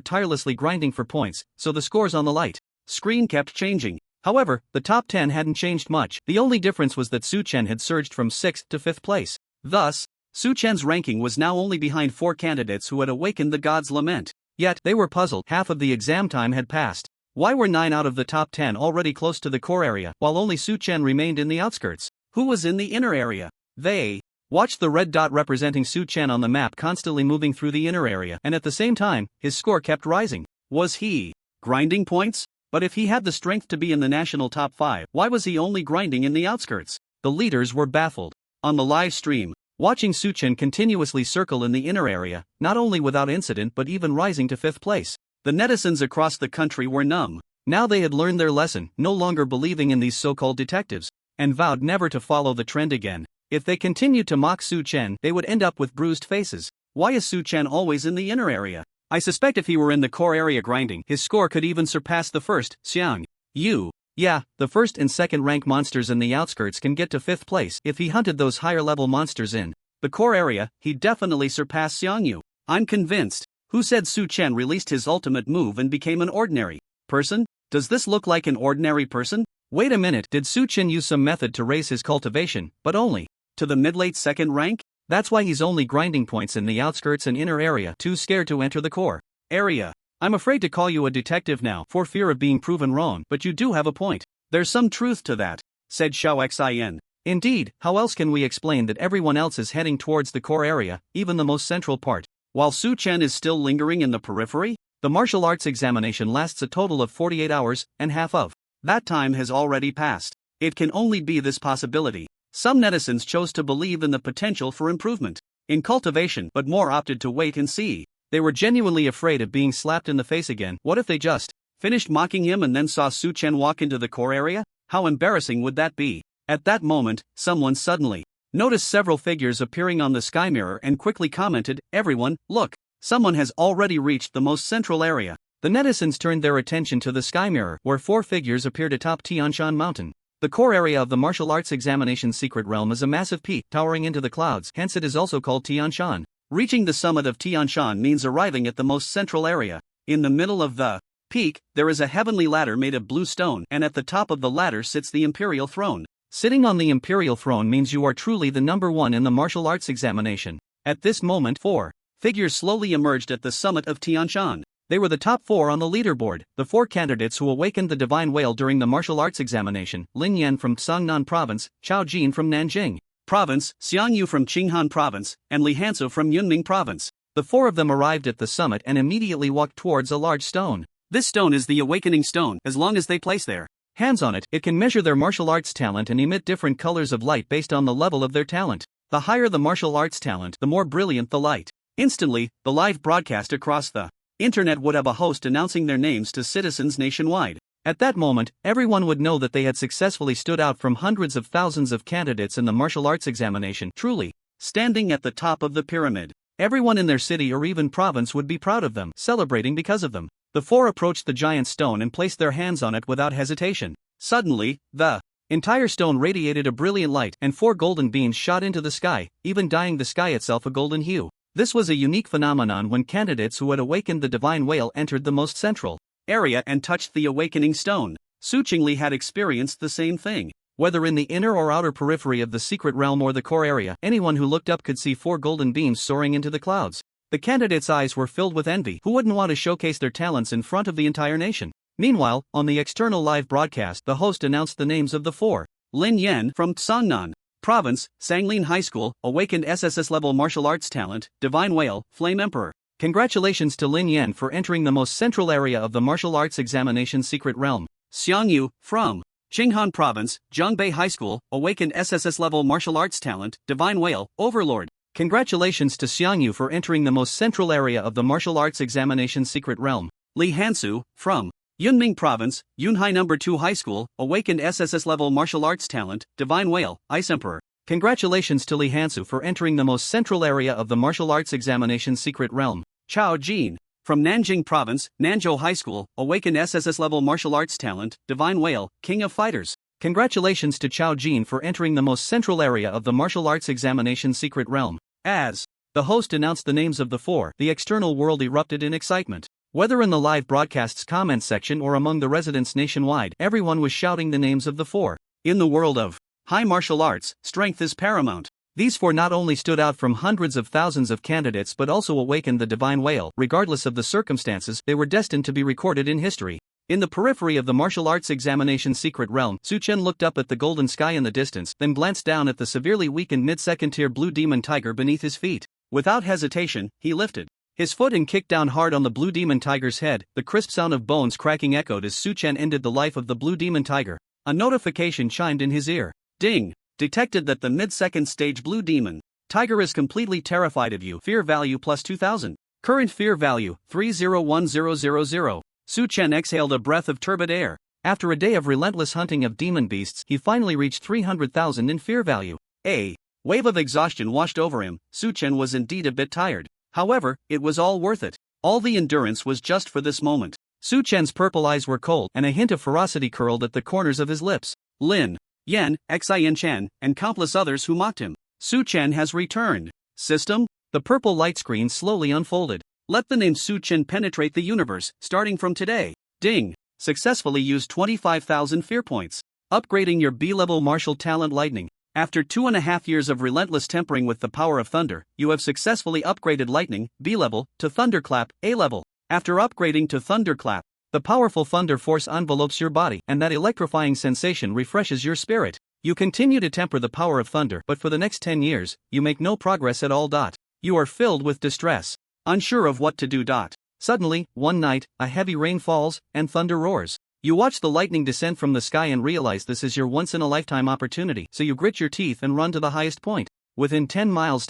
tirelessly grinding for points, so the scores on the light screen kept changing. However, the top 10 hadn't changed much. The only difference was that Su Chen had surged from 6th to 5th place. Thus, Su Chen's ranking was now only behind 4 candidates who had awakened the god's lament. Yet, they were puzzled. Half of the exam time had passed. Why were 9 out of the top 10 already close to the core area, while only Su Chen remained in the outskirts? Who was in the inner area? They watched the red dot representing Su Chen on the map constantly moving through the inner area, and at the same time, his score kept rising. Was he grinding points? But if he had the strength to be in the national top 5, why was he only grinding in the outskirts? The leaders were baffled. On the live stream, watching Su Chen continuously circle in the inner area, not only without incident but even rising to 5th place. The netizens across the country were numb. Now they had learned their lesson, no longer believing in these so-called detectives, and vowed never to follow the trend again. If they continued to mock Su Chen, they would end up with bruised faces. Why is Su Chen always in the inner area? I suspect if he were in the core area grinding, his score could even surpass the first, Xiang Yu. Yeah, the first and second rank monsters in the outskirts can get to 5th place. If he hunted those higher level monsters in the core area, he'd definitely surpass Xiang Yu. I'm convinced. Who said Su Chen released his ultimate move and became an ordinary person? Does this look like an ordinary person? Wait a minute, did Su Chen use some method to raise his cultivation, but only to the mid-late 2nd rank? That's why he's only grinding points in the outskirts and inner area, too scared to enter the core area. I'm afraid to call you a detective now, for fear of being proven wrong, but you do have a point. There's some truth to that, said Xiao Xin. Indeed, how else can we explain that everyone else is heading towards the core area, even the most central part, while Su Chen is still lingering in the periphery? The martial arts examination lasts a total of 48 hours, and half of that time has already passed. It can only be this possibility. Some netizens chose to believe in the potential for improvement in cultivation, but more opted to wait and see. They were genuinely afraid of being slapped in the face again. What if they just finished mocking him and then saw Su Chen walk into the core area? How embarrassing would that be? At that moment, someone suddenly noticed several figures appearing on the sky mirror and quickly commented, "Everyone, look, someone has already reached the most central area." The netizens turned their attention to the sky mirror, where 4 figures appeared atop Tianshan Mountain. The core area of the martial arts examination secret realm is a massive peak towering into the clouds, hence it is also called Tianshan. Reaching the summit of Tianshan means arriving at the most central area. In the middle of the peak, there is a heavenly ladder made of blue stone, and at the top of the ladder sits the imperial throne. Sitting on the imperial throne means you are truly the number 1 in the martial arts examination. At this moment, 4 figures slowly emerged at the summit of Tianshan. They were the top 4 on the leaderboard, the 4 candidates who awakened the divine whale during the martial arts examination: Lin Yan from Songnan Province, Chao Jin from Nanjing Province, Xiang Yu from Qinghan Province, and Li Hansu from Yunming Province. The 4 of them arrived at the summit and immediately walked towards a large stone. This stone is the awakening stone. As long as they place their hands on it, it can measure their martial arts talent and emit different colors of light based on the level of their talent. The higher the martial arts talent, the more brilliant the light. Instantly, the live broadcast across the internet would have a host announcing their names to citizens nationwide. At that moment, everyone would know that they had successfully stood out from hundreds of thousands of candidates in the martial arts examination, truly standing at the top of the pyramid. Everyone in their city or even province would be proud of them, celebrating because of them. The four approached the giant stone and placed their hands on it without hesitation. Suddenly, the entire stone radiated a brilliant light, and four golden beams shot into the sky, even dyeing the sky itself a golden hue. This was a unique phenomenon when candidates who had awakened the divine whale entered the most central area and touched the awakening stone. Su Qingli had experienced the same thing. Whether in the inner or outer periphery of the secret realm or the core area, anyone who looked up could see four golden beams soaring into the clouds. The candidates' eyes were filled with envy. Who wouldn't want to showcase their talents in front of the entire nation? Meanwhile, on the external live broadcast, the host announced the names of the four. Lin Yan from Songnan Province, Sanglin High School, awakened SSS-level martial arts talent, Divine Whale, Flame Emperor. Congratulations to Lin Yan for entering the most central area of the martial arts examination secret realm. Xiangyu, from Qinghan Province, Zhongbei High School, awakened SSS-level martial arts talent, Divine Whale, Overlord. Congratulations to Xiangyu for entering the most central area of the martial arts examination secret realm. Li Hansu, from Yunming Province, Yunhai No. 2 High School, awakened SSS-level martial arts talent, Divine Whale, Ice Emperor. Congratulations to Li Hansu for entering the most central area of the martial arts examination secret realm. Chao Jin, from Nanjing Province, Nanzhou High School, awakened SSS-level martial arts talent, Divine Whale, King of Fighters. Congratulations to Chao Jin for entering the most central area of the martial arts examination secret realm. As the host announced the names of the four, the external world erupted in excitement. Whether in the live broadcast's comment section or among the residents nationwide, everyone was shouting the names of the four. In the world of high martial arts, strength is paramount. These four not only stood out from hundreds of thousands of candidates but also awakened the divine whale. Regardless of the circumstances, they were destined to be recorded in history. In the periphery of the martial arts examination secret realm, Su Chen looked up at the golden sky in the distance, then glanced down at the severely weakened mid-second tier blue demon tiger beneath his feet. Without hesitation, he lifted his foot and kicked down hard on the blue demon tiger's head. The crisp sound of bones cracking echoed as Su Chen ended the life of the blue demon tiger. A notification chimed in his ear. Ding! Detected that the mid-second stage blue demon tiger is completely terrified of you. Fear value plus 2000. Current fear value 301000. Su Chen exhaled a breath of turbid air. After a day of relentless hunting of demon beasts, he finally reached 300,000 in fear value. A wave of exhaustion washed over him. Su Chen was indeed a bit tired. However, it was all worth it. All the endurance was just for this moment. Su Chen's purple eyes were cold, and a hint of ferocity curled at the corners of his lips. Lin Yan, Xian Chen, and countless others who mocked him. Su Chen has returned. System? The purple light screen slowly unfolded. Let the name Su Chen penetrate the universe, starting from today. Ding! Successfully used 25,000 fear points. Upgrading your B-level martial talent Lightning. After 2.5 years of relentless tempering with the power of thunder, you have successfully upgraded Lightning, B-level, to Thunderclap, A-level. After upgrading to Thunderclap, the powerful thunder force envelopes your body, and that electrifying sensation refreshes your spirit. You continue to temper the power of thunder, but for the next 10 years, you make no progress at all. You are filled with distress, unsure of what to do. Suddenly, one night, a heavy rain falls, and thunder roars. You watch the lightning descend from the sky and realize this is your once-in-a-lifetime opportunity, so you grit your teeth and run to the highest point. Within 10 miles.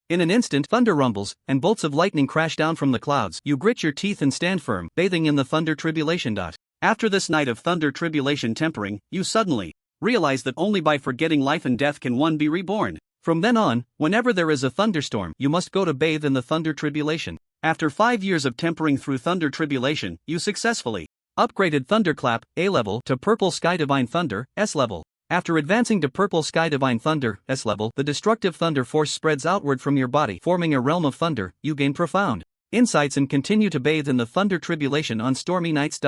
In an instant, thunder rumbles, and bolts of lightning crash down from the clouds. You grit your teeth and stand firm, bathing in the thunder tribulation. After this night of thunder tribulation tempering, you suddenly realize that only by forgetting life and death can one be reborn. From then on, whenever there is a thunderstorm, you must go to bathe in the thunder tribulation. After 5 years of tempering through thunder tribulation, you successfully upgraded Thunderclap, A-level, to Purple Sky Divine Thunder, S-level. After advancing to Purple Sky Divine Thunder, S-level, the destructive thunder force spreads outward from your body, forming a realm of thunder. You gain profound insights and continue to bathe in the thunder tribulation on stormy nights.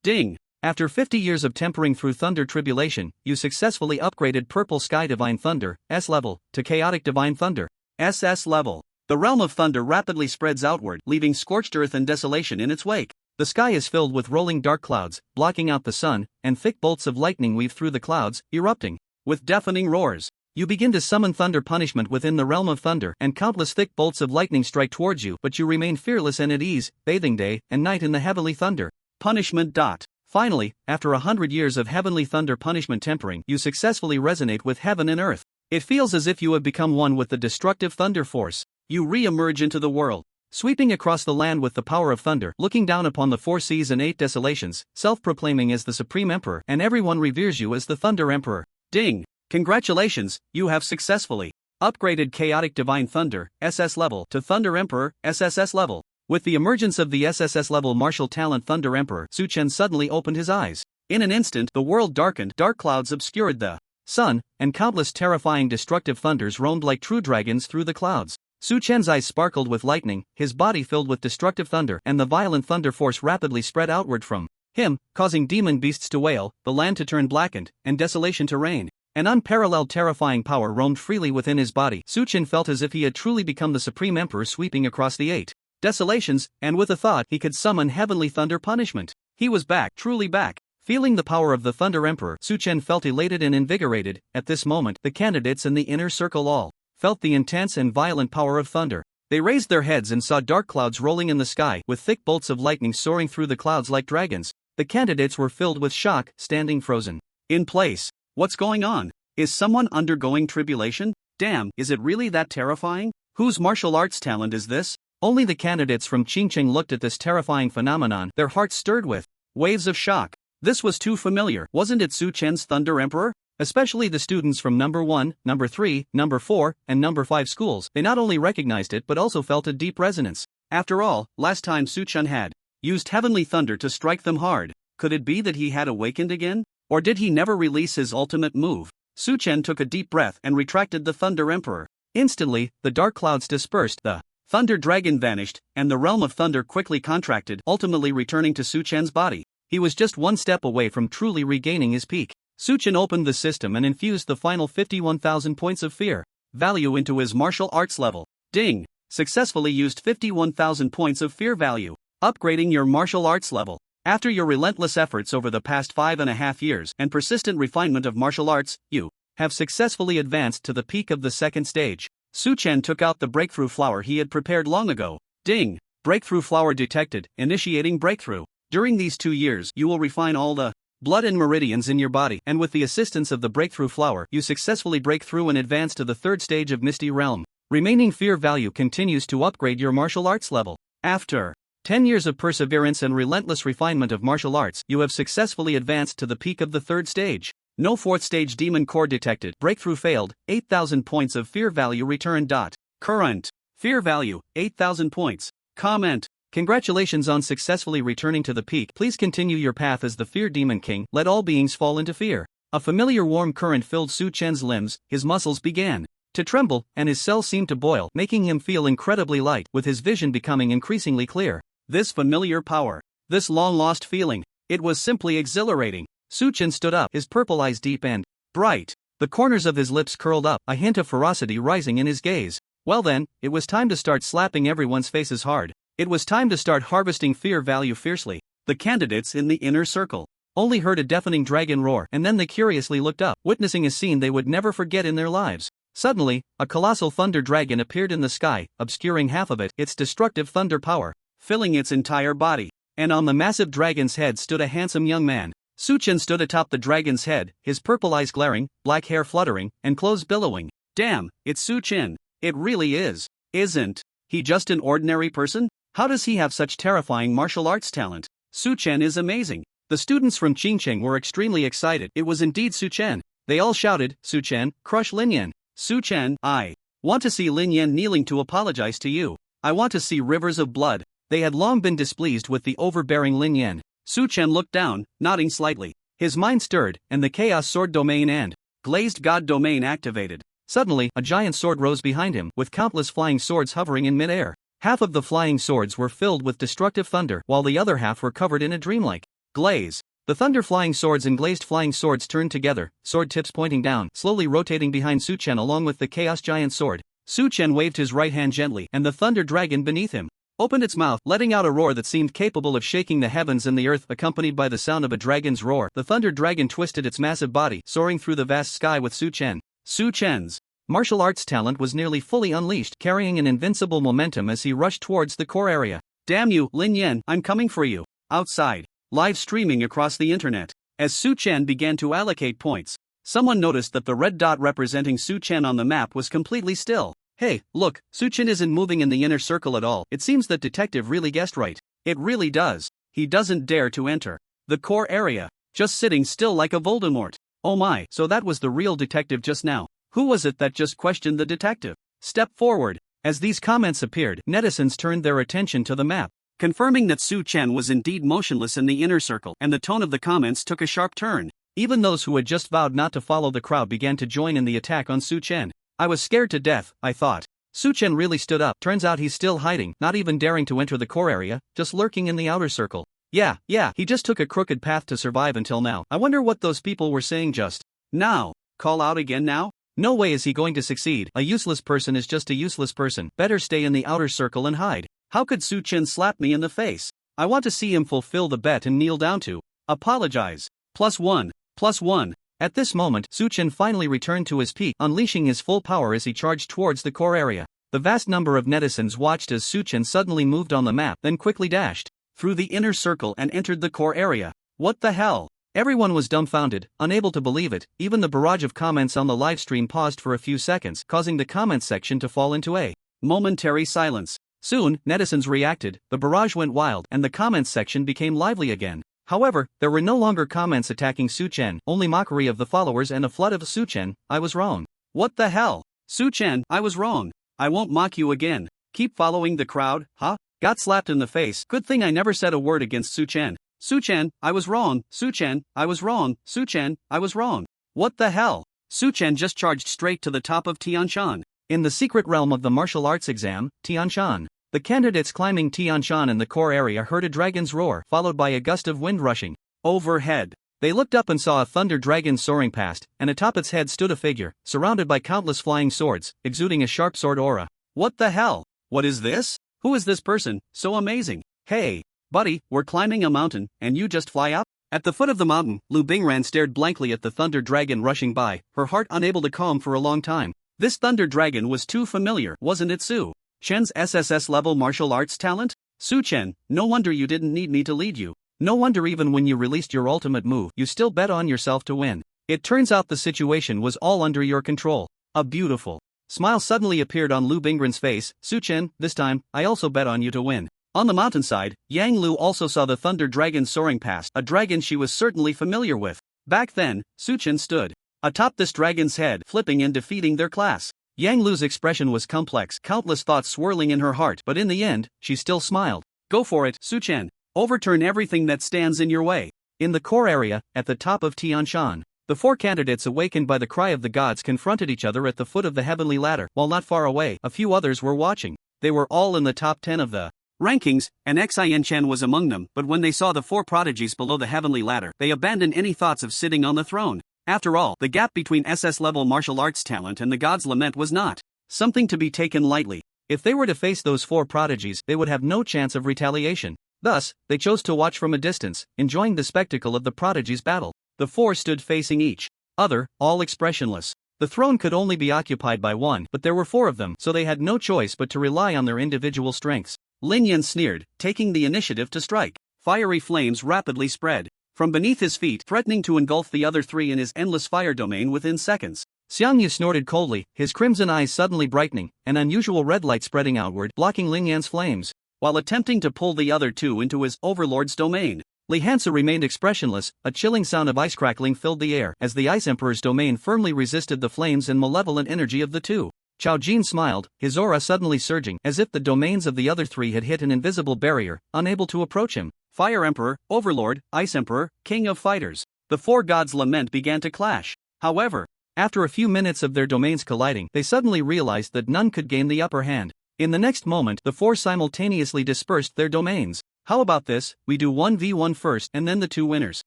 Ding! After 50 years of tempering through thunder tribulation, you successfully upgraded Purple Sky Divine Thunder, S-level, to Chaotic Divine Thunder, SS level. The realm of thunder rapidly spreads outward, leaving scorched earth and desolation in its wake. The sky is filled with rolling dark clouds, blocking out the sun, and thick bolts of lightning weave through the clouds, erupting with deafening roars. You begin to summon thunder punishment within the realm of thunder, and countless thick bolts of lightning strike towards you, but you remain fearless and at ease, bathing day and night in the heavenly thunder punishment. Finally, after 100 years of heavenly thunder punishment tempering, you successfully resonate with heaven and earth. It feels as if you have become one with the destructive thunder force. You re-emerge into the world. sweeping across the land with the power of thunder, looking down upon the 4 seas and 8 desolations, self-proclaiming as the Supreme Emperor, and everyone reveres you as the Thunder Emperor. Ding! Congratulations, you have successfully upgraded Chaotic Divine Thunder, SS level, to Thunder Emperor, SSS level. With the emergence of the SSS level martial talent Thunder Emperor, Su Chen suddenly opened his eyes. In an instant, the world darkened, dark clouds obscured the sun, and countless terrifying destructive thunders roamed like true dragons through the clouds. Su Chen's eyes sparkled with lightning, his body filled with destructive thunder, and the violent thunder force rapidly spread outward from him, causing demon beasts to wail, the land to turn blackened, and desolation to reign. An unparalleled terrifying power roamed freely within his body. Su Chen felt as if he had truly become the Supreme Emperor sweeping across the 8 desolations, and with a thought he could summon heavenly thunder punishment. He was back, truly back. Feeling the power of the Thunder Emperor, Su Chen felt elated and invigorated. At this moment, the candidates in the inner circle all felt the intense and violent power of thunder. They raised their heads and saw dark clouds rolling in the sky, with thick bolts of lightning soaring through the clouds like dragons. The candidates were filled with shock, standing frozen in place. What's going on? Is someone undergoing tribulation? Damn, is it really that terrifying? Whose martial arts talent is this? Only the candidates from Qingcheng looked at this terrifying phenomenon, their hearts stirred with waves of shock. This was too familiar. Wasn't it Su Chen's Thunder Emperor? Especially the students from number 1, number 3, number 4, and number 5 schools. They not only recognized it but also felt a deep resonance. After all, last time Su Chen had used heavenly thunder to strike them hard. Could it be that he had awakened again? Or did he never release his ultimate move? Su Chen took a deep breath and retracted the Thunder Emperor. Instantly, the dark clouds dispersed, the Thunder Dragon vanished, and the realm of thunder quickly contracted, ultimately returning to Su Chen's body. He was just one step away from truly regaining his peak. Su Chen opened the system and infused the final 51,000 points of fear value into his martial arts level. Ding! Successfully used 51,000 points of fear value, upgrading your martial arts level. After your relentless efforts over the past 5.5 years and persistent refinement of martial arts, you have successfully advanced to the peak of the 2nd stage. Su Chen took out the breakthrough flower he had prepared long ago. Ding! Breakthrough flower detected, initiating breakthrough. During these 2 years, you will refine all the blood and meridians in your body, and with the assistance of the breakthrough flower, you successfully break through and advance to the 3rd stage of Misty Realm. Remaining fear value continues to upgrade your martial arts level. After 10 years of perseverance and relentless refinement of martial arts, you have successfully advanced to the peak of the 3rd stage. No 4th stage demon core detected. Breakthrough failed. 8,000 points of fear value returned. Current fear value 8,000 points. Comment: congratulations on successfully returning to the peak. Please continue your path as the Fear Demon King. Let all beings fall into fear. A familiar warm current filled Su Chen's limbs. His muscles began to tremble, and his cells seemed to boil, making him feel incredibly light, with his vision becoming increasingly clear. This familiar power, this long-lost feeling, it was simply exhilarating. Su Chen stood up, his purple eyes deep and bright. The corners of his lips curled up, a hint of ferocity rising in his gaze. Well then, it was time to start slapping everyone's faces hard. It was time to start harvesting fear value fiercely. The candidates in the inner circle only heard a deafening dragon roar, and then they curiously looked up, witnessing a scene they would never forget in their lives. Suddenly, a colossal thunder dragon appeared in the sky, obscuring half of it, its destructive thunder power filling its entire body. And on the massive dragon's head stood a handsome young man. Su Chen stood atop the dragon's head, his purple eyes glaring, black hair fluttering, and clothes billowing. Damn, it's Su Chen. It really is. Isn't he just an ordinary person? How does he have such terrifying martial arts talent? Su Chen is amazing. The students from Qingcheng were extremely excited. It was indeed Su Chen. They all shouted, Su Chen, crush Lin Yan. Su Chen, I want to see Lin Yan kneeling to apologize to you. I want to see rivers of blood. They had long been displeased with the overbearing Lin Yan. Su Chen looked down, nodding slightly. His mind stirred, and the Chaos Sword Domain and Glazed God Domain activated. Suddenly, a giant sword rose behind him, with countless flying swords hovering in midair. Half of the flying swords were filled with destructive thunder, while the other half were covered in a dreamlike glaze. The thunder flying swords and glazed flying swords turned together, sword tips pointing down, slowly rotating behind Su Chen along with the Chaos Giant Sword. Su Chen waved his right hand gently, and the thunder dragon beneath him opened its mouth, letting out a roar that seemed capable of shaking the heavens and the earth. Accompanied by the sound of a dragon's roar, the thunder dragon twisted its massive body, soaring through the vast sky with Su Chen. Su Chen's martial arts talent was nearly fully unleashed, carrying an invincible momentum as he rushed towards the core area. Damn you, Lin Yan, I'm coming for you. Outside, live streaming across the internet. As Su Chen began to allocate points, someone noticed that the red dot representing Su Chen on the map was completely still. Hey, look, Suchin isn't moving in the inner circle at all. It seems that detective really guessed right. It really does. He doesn't dare to enter the core area, just sitting still like a Voldemort. Oh my, so that was the real detective just now. Who was it that just questioned the detective? Step forward. As these comments appeared, netizens turned their attention to the map, confirming that Su Chen was indeed motionless in the inner circle, and the tone of the comments took a sharp turn. Even those who had just vowed not to follow the crowd began to join in the attack on Su Chen. I was scared to death, I thought. Su Chen really stood up. Turns out he's still hiding, not even daring to enter the core area, just lurking in the outer circle. Yeah, he just took a crooked path to survive until now. I wonder what those people were saying just now. Call out again now? No way is he going to succeed. A useless person is just a useless person. Better stay in the outer circle and hide. How could Su Chen slap me in the face? I want to see him fulfill the bet and kneel down to apologize. +1. +1. At this moment, Su Chen finally returned to his peak, unleashing his full power as he charged towards the core area. The vast number of netizens watched as Su Chen suddenly moved on the map, then quickly dashed through the inner circle and entered the core area. What the hell? Everyone was dumbfounded, unable to believe it. Even the barrage of comments on the livestream paused for a few seconds, causing the comments section to fall into a momentary silence. Soon, netizens reacted, the barrage went wild, and the comments section became lively again. However, there were no longer comments attacking Su Chen, only mockery of the followers and a flood of Su Chen. I was wrong. What the hell? Su Chen, I was wrong. I won't mock you again. Keep following the crowd, huh? Got slapped in the face. Good thing I never said a word against Su Chen. Su Chen, I was wrong. Su Chen, I was wrong. Su Chen, I was wrong. What the hell? Su Chen just charged straight to the top of Tianshan. In the secret realm of the martial arts exam, Tianshan, the candidates climbing Tianshan in the core area heard a dragon's roar, followed by a gust of wind rushing overhead. They looked up and saw a thunder dragon soaring past, and atop its head stood a figure, surrounded by countless flying swords, exuding a sharp sword aura. What the hell? What is this? Who is this person? So amazing. Hey, buddy, we're climbing a mountain, and you just fly up? At the foot of the mountain, Lu Bingran stared blankly at the thunder dragon rushing by, her heart unable to calm for a long time. This thunder dragon was too familiar, wasn't it, Su Chen's SSS level martial arts talent? Su Chen, no wonder you didn't need me to lead you. No wonder even when you released your ultimate move, you still bet on yourself to win. It turns out the situation was all under your control. A beautiful smile suddenly appeared on Lu Bingran's face. Su Chen, this time, I also bet on you to win. On the mountainside, Yang Lu also saw the thunder dragon soaring past, a dragon she was certainly familiar with. Back then, Su Chen stood atop this dragon's head, flipping and defeating their class. Yang Lu's expression was complex, countless thoughts swirling in her heart, but in the end, she still smiled. Go for it, Su Chen. Overturn everything that stands in your way. In the core area, at the top of Tianshan, the four candidates awakened by the cry of the gods confronted each other at the foot of the heavenly ladder. While not far away, a few others were watching. They were all in the top 10 of the rankings, and Xian Chen was among them, but when they saw the four prodigies below the heavenly ladder, they abandoned any thoughts of sitting on the throne. After all, the gap between SS-level martial arts talent and the God's Lament was not something to be taken lightly. If they were to face those four prodigies, they would have no chance of retaliation. Thus, they chose to watch from a distance, enjoying the spectacle of the prodigies' battle. The four stood facing each other, all expressionless. The throne could only be occupied by one, but there were four of them, so they had no choice but to rely on their individual strengths. Lin Yan sneered, taking the initiative to strike. Fiery flames rapidly spread from beneath his feet, threatening to engulf the other three in his endless fire domain within seconds. Xiang Yu snorted coldly, his crimson eyes suddenly brightening, an unusual red light spreading outward, blocking Lin Yan's flames, while attempting to pull the other two into his overlord's domain. Li Hansa remained expressionless, a chilling sound of ice crackling filled the air, as the Ice Emperor's domain firmly resisted the flames and malevolent energy of the two. Chao Jin smiled, his aura suddenly surging, as if the domains of the other three had hit an invisible barrier, unable to approach him. Fire Emperor, Overlord, Ice Emperor, King of Fighters. The four gods' lament began to clash. However, after a few minutes of their domains colliding, they suddenly realized that none could gain the upper hand. In the next moment, the four simultaneously dispersed their domains. How about this, we do 1v1 first and then the two winners.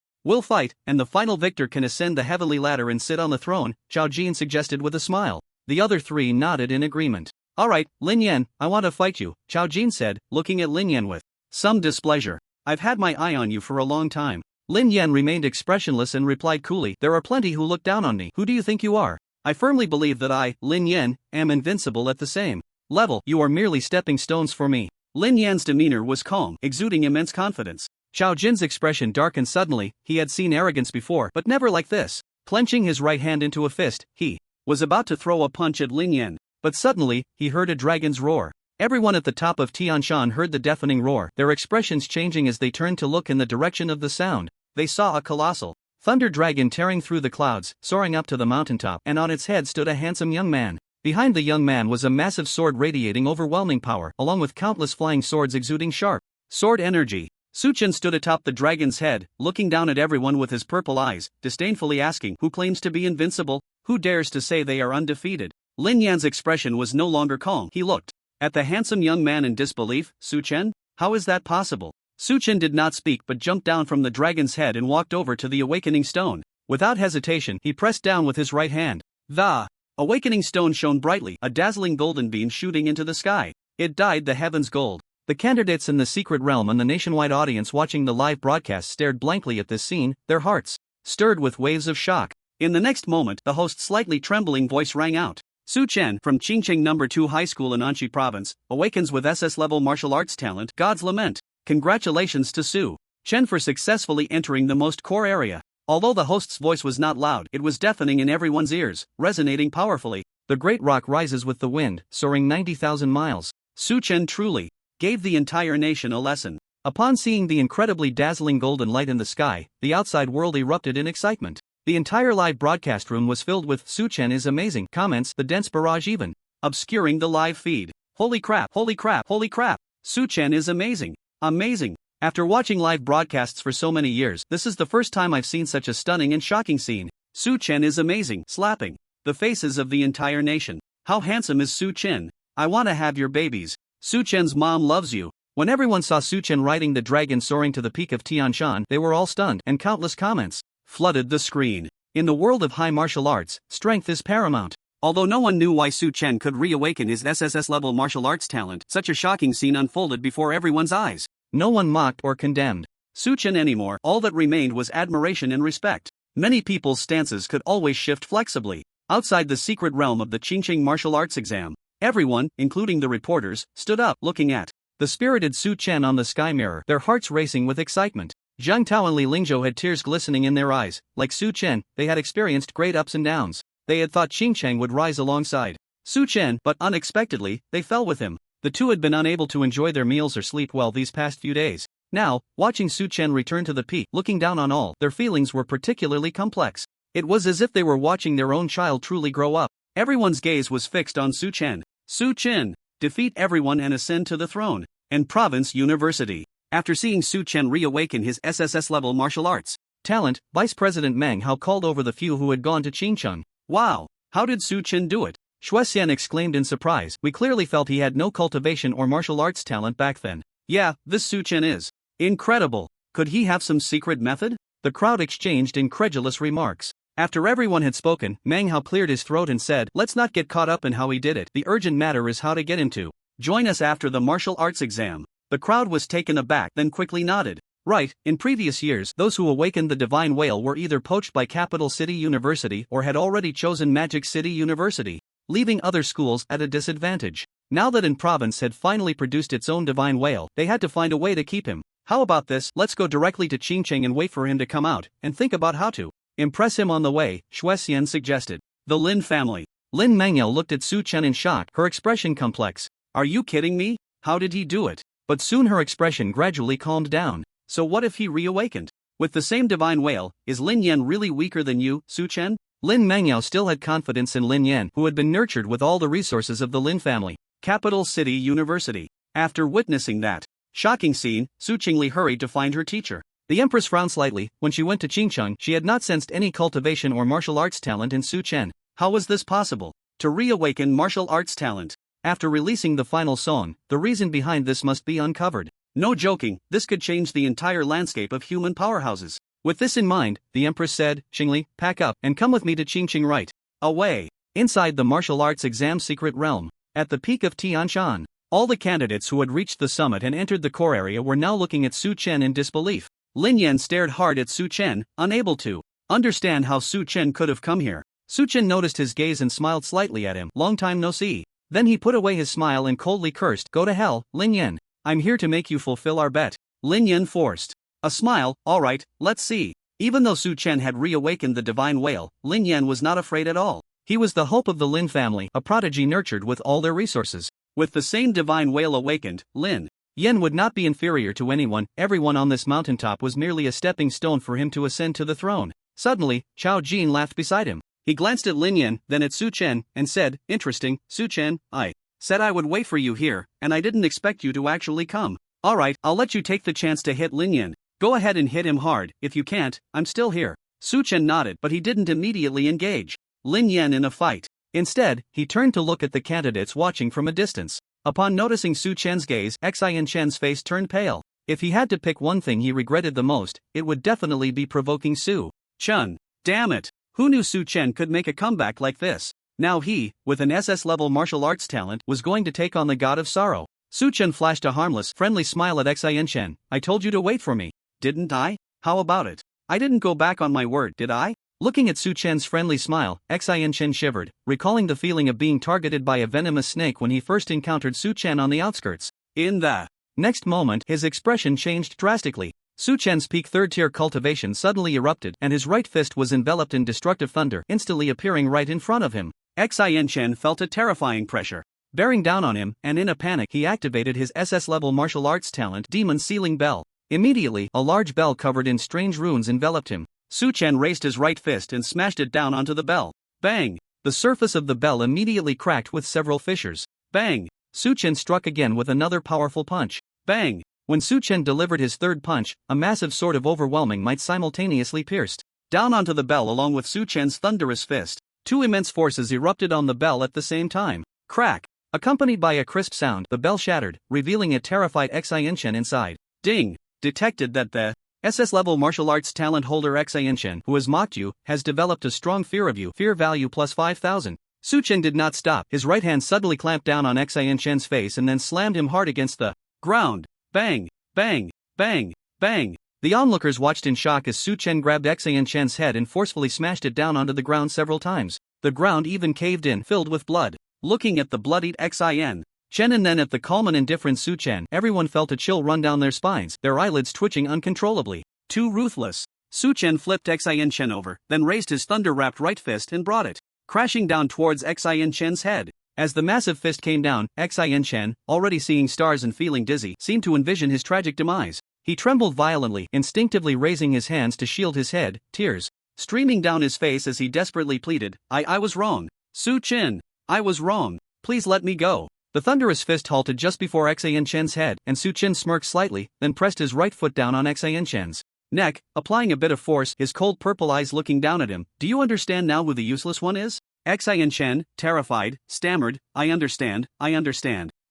We'll fight, and the final victor can ascend the heavenly ladder and sit on the throne, Chao Jin suggested with a smile. The other three nodded in agreement. Alright, Lin Yan, I want to fight you, Chao Jin said, looking at Lin Yan with some displeasure. I've had my eye on you for a long time. Lin Yan remained expressionless and replied coolly, there are plenty who look down on me. Who do you think you are? I firmly believe that I, Lin Yan, am invincible at the same level. You are merely stepping stones for me. Lin Yan's demeanor was calm, exuding immense confidence. Chao Jin's expression darkened suddenly. He had seen arrogance before, but never like this. Clenching his right hand into a fist, he was about to throw a punch at Lin Yan. But suddenly, he heard a dragon's roar. Everyone at the top of Tianshan heard the deafening roar, their expressions changing as they turned to look in the direction of the sound. They saw a colossal thunder dragon tearing through the clouds, soaring up to the mountaintop, and on its head stood a handsome young man. Behind the young man was a massive sword radiating overwhelming power, along with countless flying swords exuding sharp sword energy. Suchen stood atop the dragon's head, looking down at everyone with his purple eyes, disdainfully asking, who claims to be invincible? Who dares to say they are undefeated? Lin Yan's expression was no longer calm. He looked at the handsome young man in disbelief. Suchen? How is that possible? Suchen did not speak but jumped down from the dragon's head and walked over to the awakening stone. Without hesitation, he pressed down with his right hand. The awakening stone shone brightly, a dazzling golden beam shooting into the sky. It dyed the heavens gold. The candidates in the secret realm and the nationwide audience watching the live broadcast stared blankly at this scene, their hearts stirred with waves of shock. In the next moment, the host's slightly trembling voice rang out. Su Chen, from Qingqing No. 2 High School in Anxi Province, awakens with SS-level martial arts talent, God's Lament. Congratulations to Su Chen for successfully entering the most core area. Although the host's voice was not loud, it was deafening in everyone's ears, resonating powerfully. The great rock rises with the wind, soaring 90,000 miles. Su Chen truly gave the entire nation a lesson. Upon seeing the incredibly dazzling golden light in the sky, the outside world erupted in excitement. The entire live broadcast room was filled with "Su Chen is amazing" comments, the dense barrage even obscuring the live feed. Holy crap, holy crap, holy crap. Su Chen is amazing. Amazing. After watching live broadcasts for so many years, this is the first time I've seen such a stunning and shocking scene. Su Chen is amazing, slapping the faces of the entire nation. How handsome is Su Chen? I want to have your babies. Su Chen's mom loves you. When everyone saw Su Chen riding the dragon soaring to the peak of Tianshan, they were all stunned, and countless comments flooded the screen. In the world of high martial arts, strength is paramount. Although no one knew why Su Chen could reawaken his SSS-level martial arts talent, such a shocking scene unfolded before everyone's eyes. No one mocked or condemned Su Chen anymore. All that remained was admiration and respect. Many people's stances could always shift flexibly. Outside the secret realm of the Qingqing martial arts exam, everyone, including the reporters, stood up, looking at the spirited Su Chen on the sky mirror, their hearts racing with excitement. Zhang Tao and Li Lingzhou had tears glistening in their eyes. Like Su Chen, they had experienced great ups and downs. They had thought Qingcheng would rise alongside Su Chen, but unexpectedly, they fell with him. The two had been unable to enjoy their meals or sleep well these past few days. Now, watching Su Chen return to the peak, looking down on all, their feelings were particularly complex. It was as if they were watching their own child truly grow up. Everyone's gaze was fixed on Su Chen. Su Chen, defeat everyone and ascend to the throne. And Province University. After seeing Su Chen reawaken his SSS-level martial arts talent, Vice President Meng Hao called over the few who had gone to Qingcheng. Wow, how did Su Chen do it? Shuexian exclaimed in surprise. We clearly felt he had no cultivation or martial arts talent back then. Yeah, this Su Chen is incredible. Could he have some secret method? The crowd exchanged incredulous remarks. After everyone had spoken, Meng Hao cleared his throat and said, let's not get caught up in how he did it. The urgent matter is how to get him to join us after the martial arts exam. The crowd was taken aback, then quickly nodded. Right, in previous years, those who awakened the Divine Whale were either poached by Capital City University or had already chosen Magic City University, leaving other schools at a disadvantage. Now that In Province had finally produced its own Divine Whale, they had to find a way to keep him. How about this? Let's go directly to Qingcheng and wait for him to come out, and think about how to impress him on the way, Shuexian suggested. The Lin family. Lin Mengyao looked at Su Chen in shock, her expression complex. Are you kidding me? How did he do it? But soon her expression gradually calmed down. So what if he reawakened? With the same Divine Whale, is Lin Yan really weaker than you, Su Chen? Lin Mengyao still had confidence in Lin Yan, who had been nurtured with all the resources of the Lin family. Capital City University. After witnessing that shocking scene, Su Qingli hurried to find her teacher. The Empress frowned slightly. When she went to Qingcheng, she had not sensed any cultivation or martial arts talent in Su Chen. How was this possible? To reawaken martial arts talent after releasing the final song, the reason behind this must be uncovered. No joking, this could change the entire landscape of human powerhouses. With this in mind, the Empress said, Qingli, pack up and come with me to Qingqing right away. Inside the martial arts exam secret realm, at the peak of Tianshan, all the candidates who had reached the summit and entered the core area were now looking at Su Chen in disbelief. Lin Yan stared hard at Su Chen, unable to understand how Su Chen could have come here. Su Chen noticed his gaze and smiled slightly at him. Long time no see. Then he put away his smile and coldly cursed, go to hell, Lin Yan. I'm here to make you fulfill our bet. Lin Yan forced a smile. Alright, let's see. Even though Su Chen had reawakened the Divine Whale, Lin Yan was not afraid at all. He was the hope of the Lin family, a prodigy nurtured with all their resources. With the same divine will awakened, Lin Yen would not be inferior to anyone. Everyone on this mountaintop was merely a stepping stone for him to ascend to the throne. Suddenly, Chao Jin laughed beside him. He glanced at Lin Yen, then at Su Chen, and said, "Interesting, Su Chen, I said I would wait for you here, and I didn't expect you to actually come. Alright, I'll let you take the chance to hit Lin Yen. Go ahead and hit him hard. If you can't, I'm still here." Su Chen nodded, but he didn't immediately engage Lin Yen in a fight. Instead, he turned to look at the candidates watching from a distance. Upon noticing Su Chen's gaze, Xian Chen's face turned pale. If he had to pick one thing he regretted the most, it would definitely be provoking Su Chen. Damn it! Who knew Su Chen could make a comeback like this? Now he, with an SS-level martial arts talent, was going to take on the god of sorrow. Su Chen flashed a harmless, friendly smile at Xian Chen. "I told you to wait for me. Didn't I? How about it? I didn't go back on my word, did I?" Looking at Su Chen's friendly smile, Xian Chen shivered, recalling the feeling of being targeted by a venomous snake when he first encountered Su Chen on the outskirts. In the next moment, his expression changed drastically. Su Chen's peak third-tier cultivation suddenly erupted, and his right fist was enveloped in destructive thunder, instantly appearing right in front of him. Xian Chen felt a terrifying pressure bearing down on him, and in a panic he activated his SS-level martial arts talent, Demon Sealing Bell. Immediately, a large bell covered in strange runes enveloped him. Su Chen raised his right fist and smashed it down onto the bell. Bang! The surface of the bell immediately cracked with several fissures. Bang! Su Chen struck again with another powerful punch. Bang! When Su Chen delivered his third punch, a massive sword of overwhelming might simultaneously pierced down onto the bell along with Su Chen's thunderous fist. Two immense forces erupted on the bell at the same time. Crack! Accompanied by a crisp sound, the bell shattered, revealing a terrified Xian Chen inside. Ding! Detected that the SS-level martial arts talent holder Xian Chen, who has mocked you, has developed a strong fear of you. Fear value plus 5,000. Su Chen did not stop. His right hand suddenly clamped down on Xian Chen's face and then slammed him hard against the ground. Bang! Bang! Bang! Bang! The onlookers watched in shock as Su Chen grabbed Xian Chen's head and forcefully smashed it down onto the ground several times. The ground even caved in, filled with blood. Looking at the bloodied Xian Chen and then at the calm and indifferent Su Chen, everyone felt a chill run down their spines, their eyelids twitching uncontrollably. Too ruthless. Su Chen flipped Xian Chen over, then raised his thunder-wrapped right fist and brought it crashing down towards Xian Chen's head. As the massive fist came down, Xian Chen, already seeing stars and feeling dizzy, seemed to envision his tragic demise. He trembled violently, instinctively raising his hands to shield his head, tears streaming down his face as he desperately pleaded, I was wrong. Su Chen, I was wrong. Please let me go." The thunderous fist halted just before Xian Chen's head, and Su Chen smirked slightly, then pressed his right foot down on Xian Chen's neck, applying a bit of force, his cold purple eyes looking down at him. "Do you understand now who the useless one is?" Xian Chen, terrified, stammered, I understand.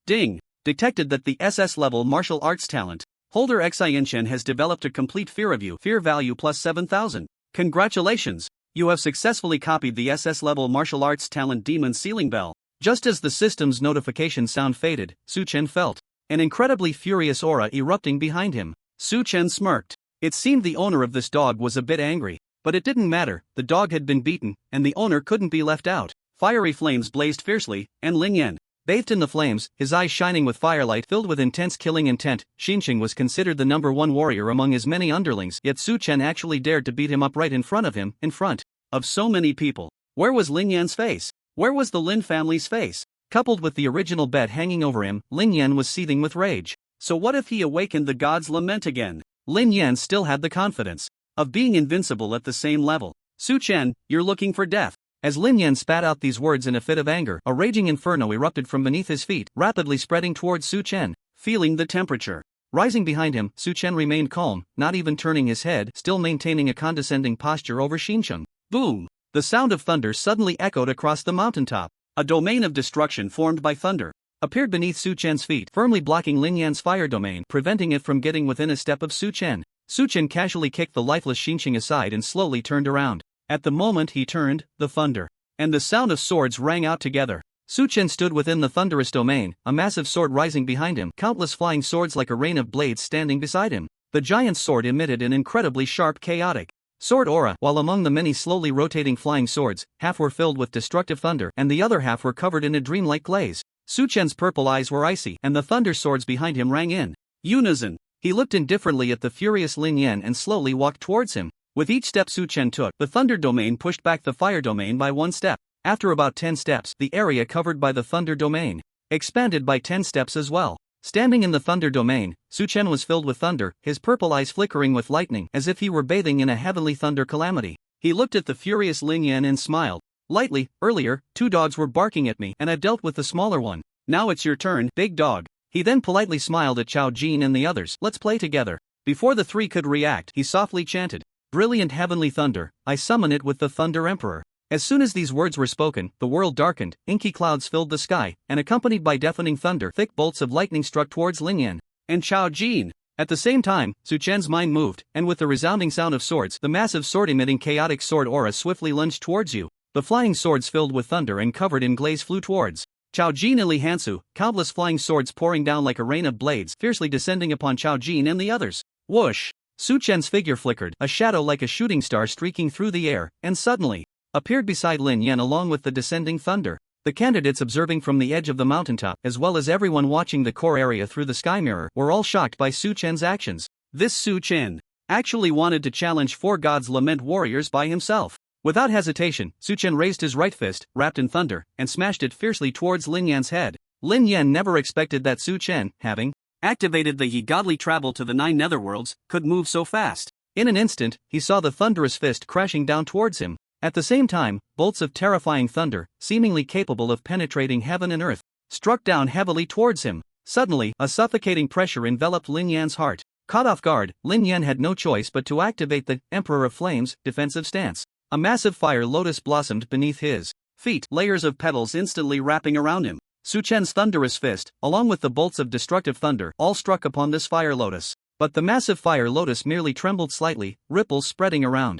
Ding! Detected that the SS-level martial arts talent holder Xian Chen has developed a complete fear of you. Fear value plus 7,000. Congratulations! You have successfully copied the SS-level martial arts talent Demon Sealing Bell. Just as the system's notification sound faded, Su Chen felt an incredibly furious aura erupting behind him. Su Chen smirked. It seemed the owner of this dog was a bit angry. But it didn't matter, the dog had been beaten, and the owner couldn't be left out. Fiery flames blazed fiercely, and Ling Yan bathed in the flames, his eyes shining with firelight filled with intense killing intent. Xinqing was considered the #1 warrior among his many underlings, yet Su Chen actually dared to beat him up right in front of him, in front of so many people. Where was Ling Yan's face? Where was the Lin family's face? Coupled with the original bet hanging over him, Ling Yan was seething with rage. So what if he awakened the god's lament again? Lin Yan still had the confidence of being invincible at the same level. Su Chen, you're looking for death. As Lin Yan spat out these words in a fit of anger, a raging inferno erupted from beneath his feet, rapidly spreading towards Su Chen. Feeling the temperature rising behind him, Su Chen remained calm, not even turning his head, still maintaining a condescending posture over Xinqing. Boom! The sound of thunder suddenly echoed across the mountaintop. A domain of destruction formed by thunder appeared beneath Su Chen's feet, firmly blocking Lin Yan's fire domain, preventing it from getting within a step of Su Chen. Su Chen casually kicked the lifeless Xinqing aside and slowly turned around. At the moment he turned, the thunder and the sound of swords rang out together. Su Chen stood within the thunderous domain, a massive sword rising behind him, countless flying swords like a rain of blades standing beside him. The giant's sword emitted an incredibly sharp, chaotic sword aura, while among the many slowly rotating flying swords, half were filled with destructive thunder, and the other half were covered in a dreamlike glaze. Su Chen's purple eyes were icy, and the thunder swords behind him rang in unison. He looked indifferently at the furious Lin Yan and slowly walked towards him. With each step Su Chen took, the thunder domain pushed back the fire domain by one step. After about 10 steps, the area covered by the thunder domain expanded by 10 steps as well. Standing in the thunder domain, Su-chen was filled with thunder, his purple eyes flickering with lightning as if he were bathing in a heavenly thunder calamity. He looked at the furious Lin Yan and smiled lightly. Earlier, 2 dogs were barking at me and I dealt with the smaller one. Now it's your turn, big dog. He then politely smiled at Chao Jin and the others. Let's play together. Before the 3 could react, he softly chanted, "Brilliant heavenly thunder, I summon it with the Thunder Emperor." As soon as these words were spoken, the world darkened, inky clouds filled the sky, and accompanied by deafening thunder, thick bolts of lightning struck towards Lin Yan and Chao Jin. At the same time, Su-chen's mind moved, and with the resounding sound of swords, the massive sword-emitting chaotic sword aura swiftly lunged towards you. The flying swords filled with thunder and covered in glaze flew towards Chao Jin and Li Hansu, countless flying swords pouring down like a rain of blades, fiercely descending upon Chao Jin and the others. Whoosh! Su-chen's figure flickered, a shadow like a shooting star streaking through the air, and suddenly appeared beside Lin Yan along with the descending thunder. The candidates observing from the edge of the mountaintop, as well as everyone watching the core area through the sky mirror, were all shocked by Su-chen's actions. This Su-chen actually wanted to challenge 4 God's Lament warriors by himself. Without hesitation, Su-chen raised his right fist, wrapped in thunder, and smashed it fiercely towards Lin Yan's head. Lin Yan never expected that Su-chen, having activated the Ye Godly Travel to the 9 netherworlds, could move so fast. In an instant, he saw the thunderous fist crashing down towards him. At the same time, bolts of terrifying thunder, seemingly capable of penetrating heaven and earth, struck down heavily towards him. Suddenly, a suffocating pressure enveloped Lin Yan's heart. Caught off guard, Lin Yan had no choice but to activate the Emperor of Flames defensive stance. A massive fire lotus blossomed beneath his feet, layers of petals instantly wrapping around him. Su-chen's thunderous fist, along with the bolts of destructive thunder, all struck upon this fire lotus. But the massive fire lotus merely trembled slightly, ripples spreading around.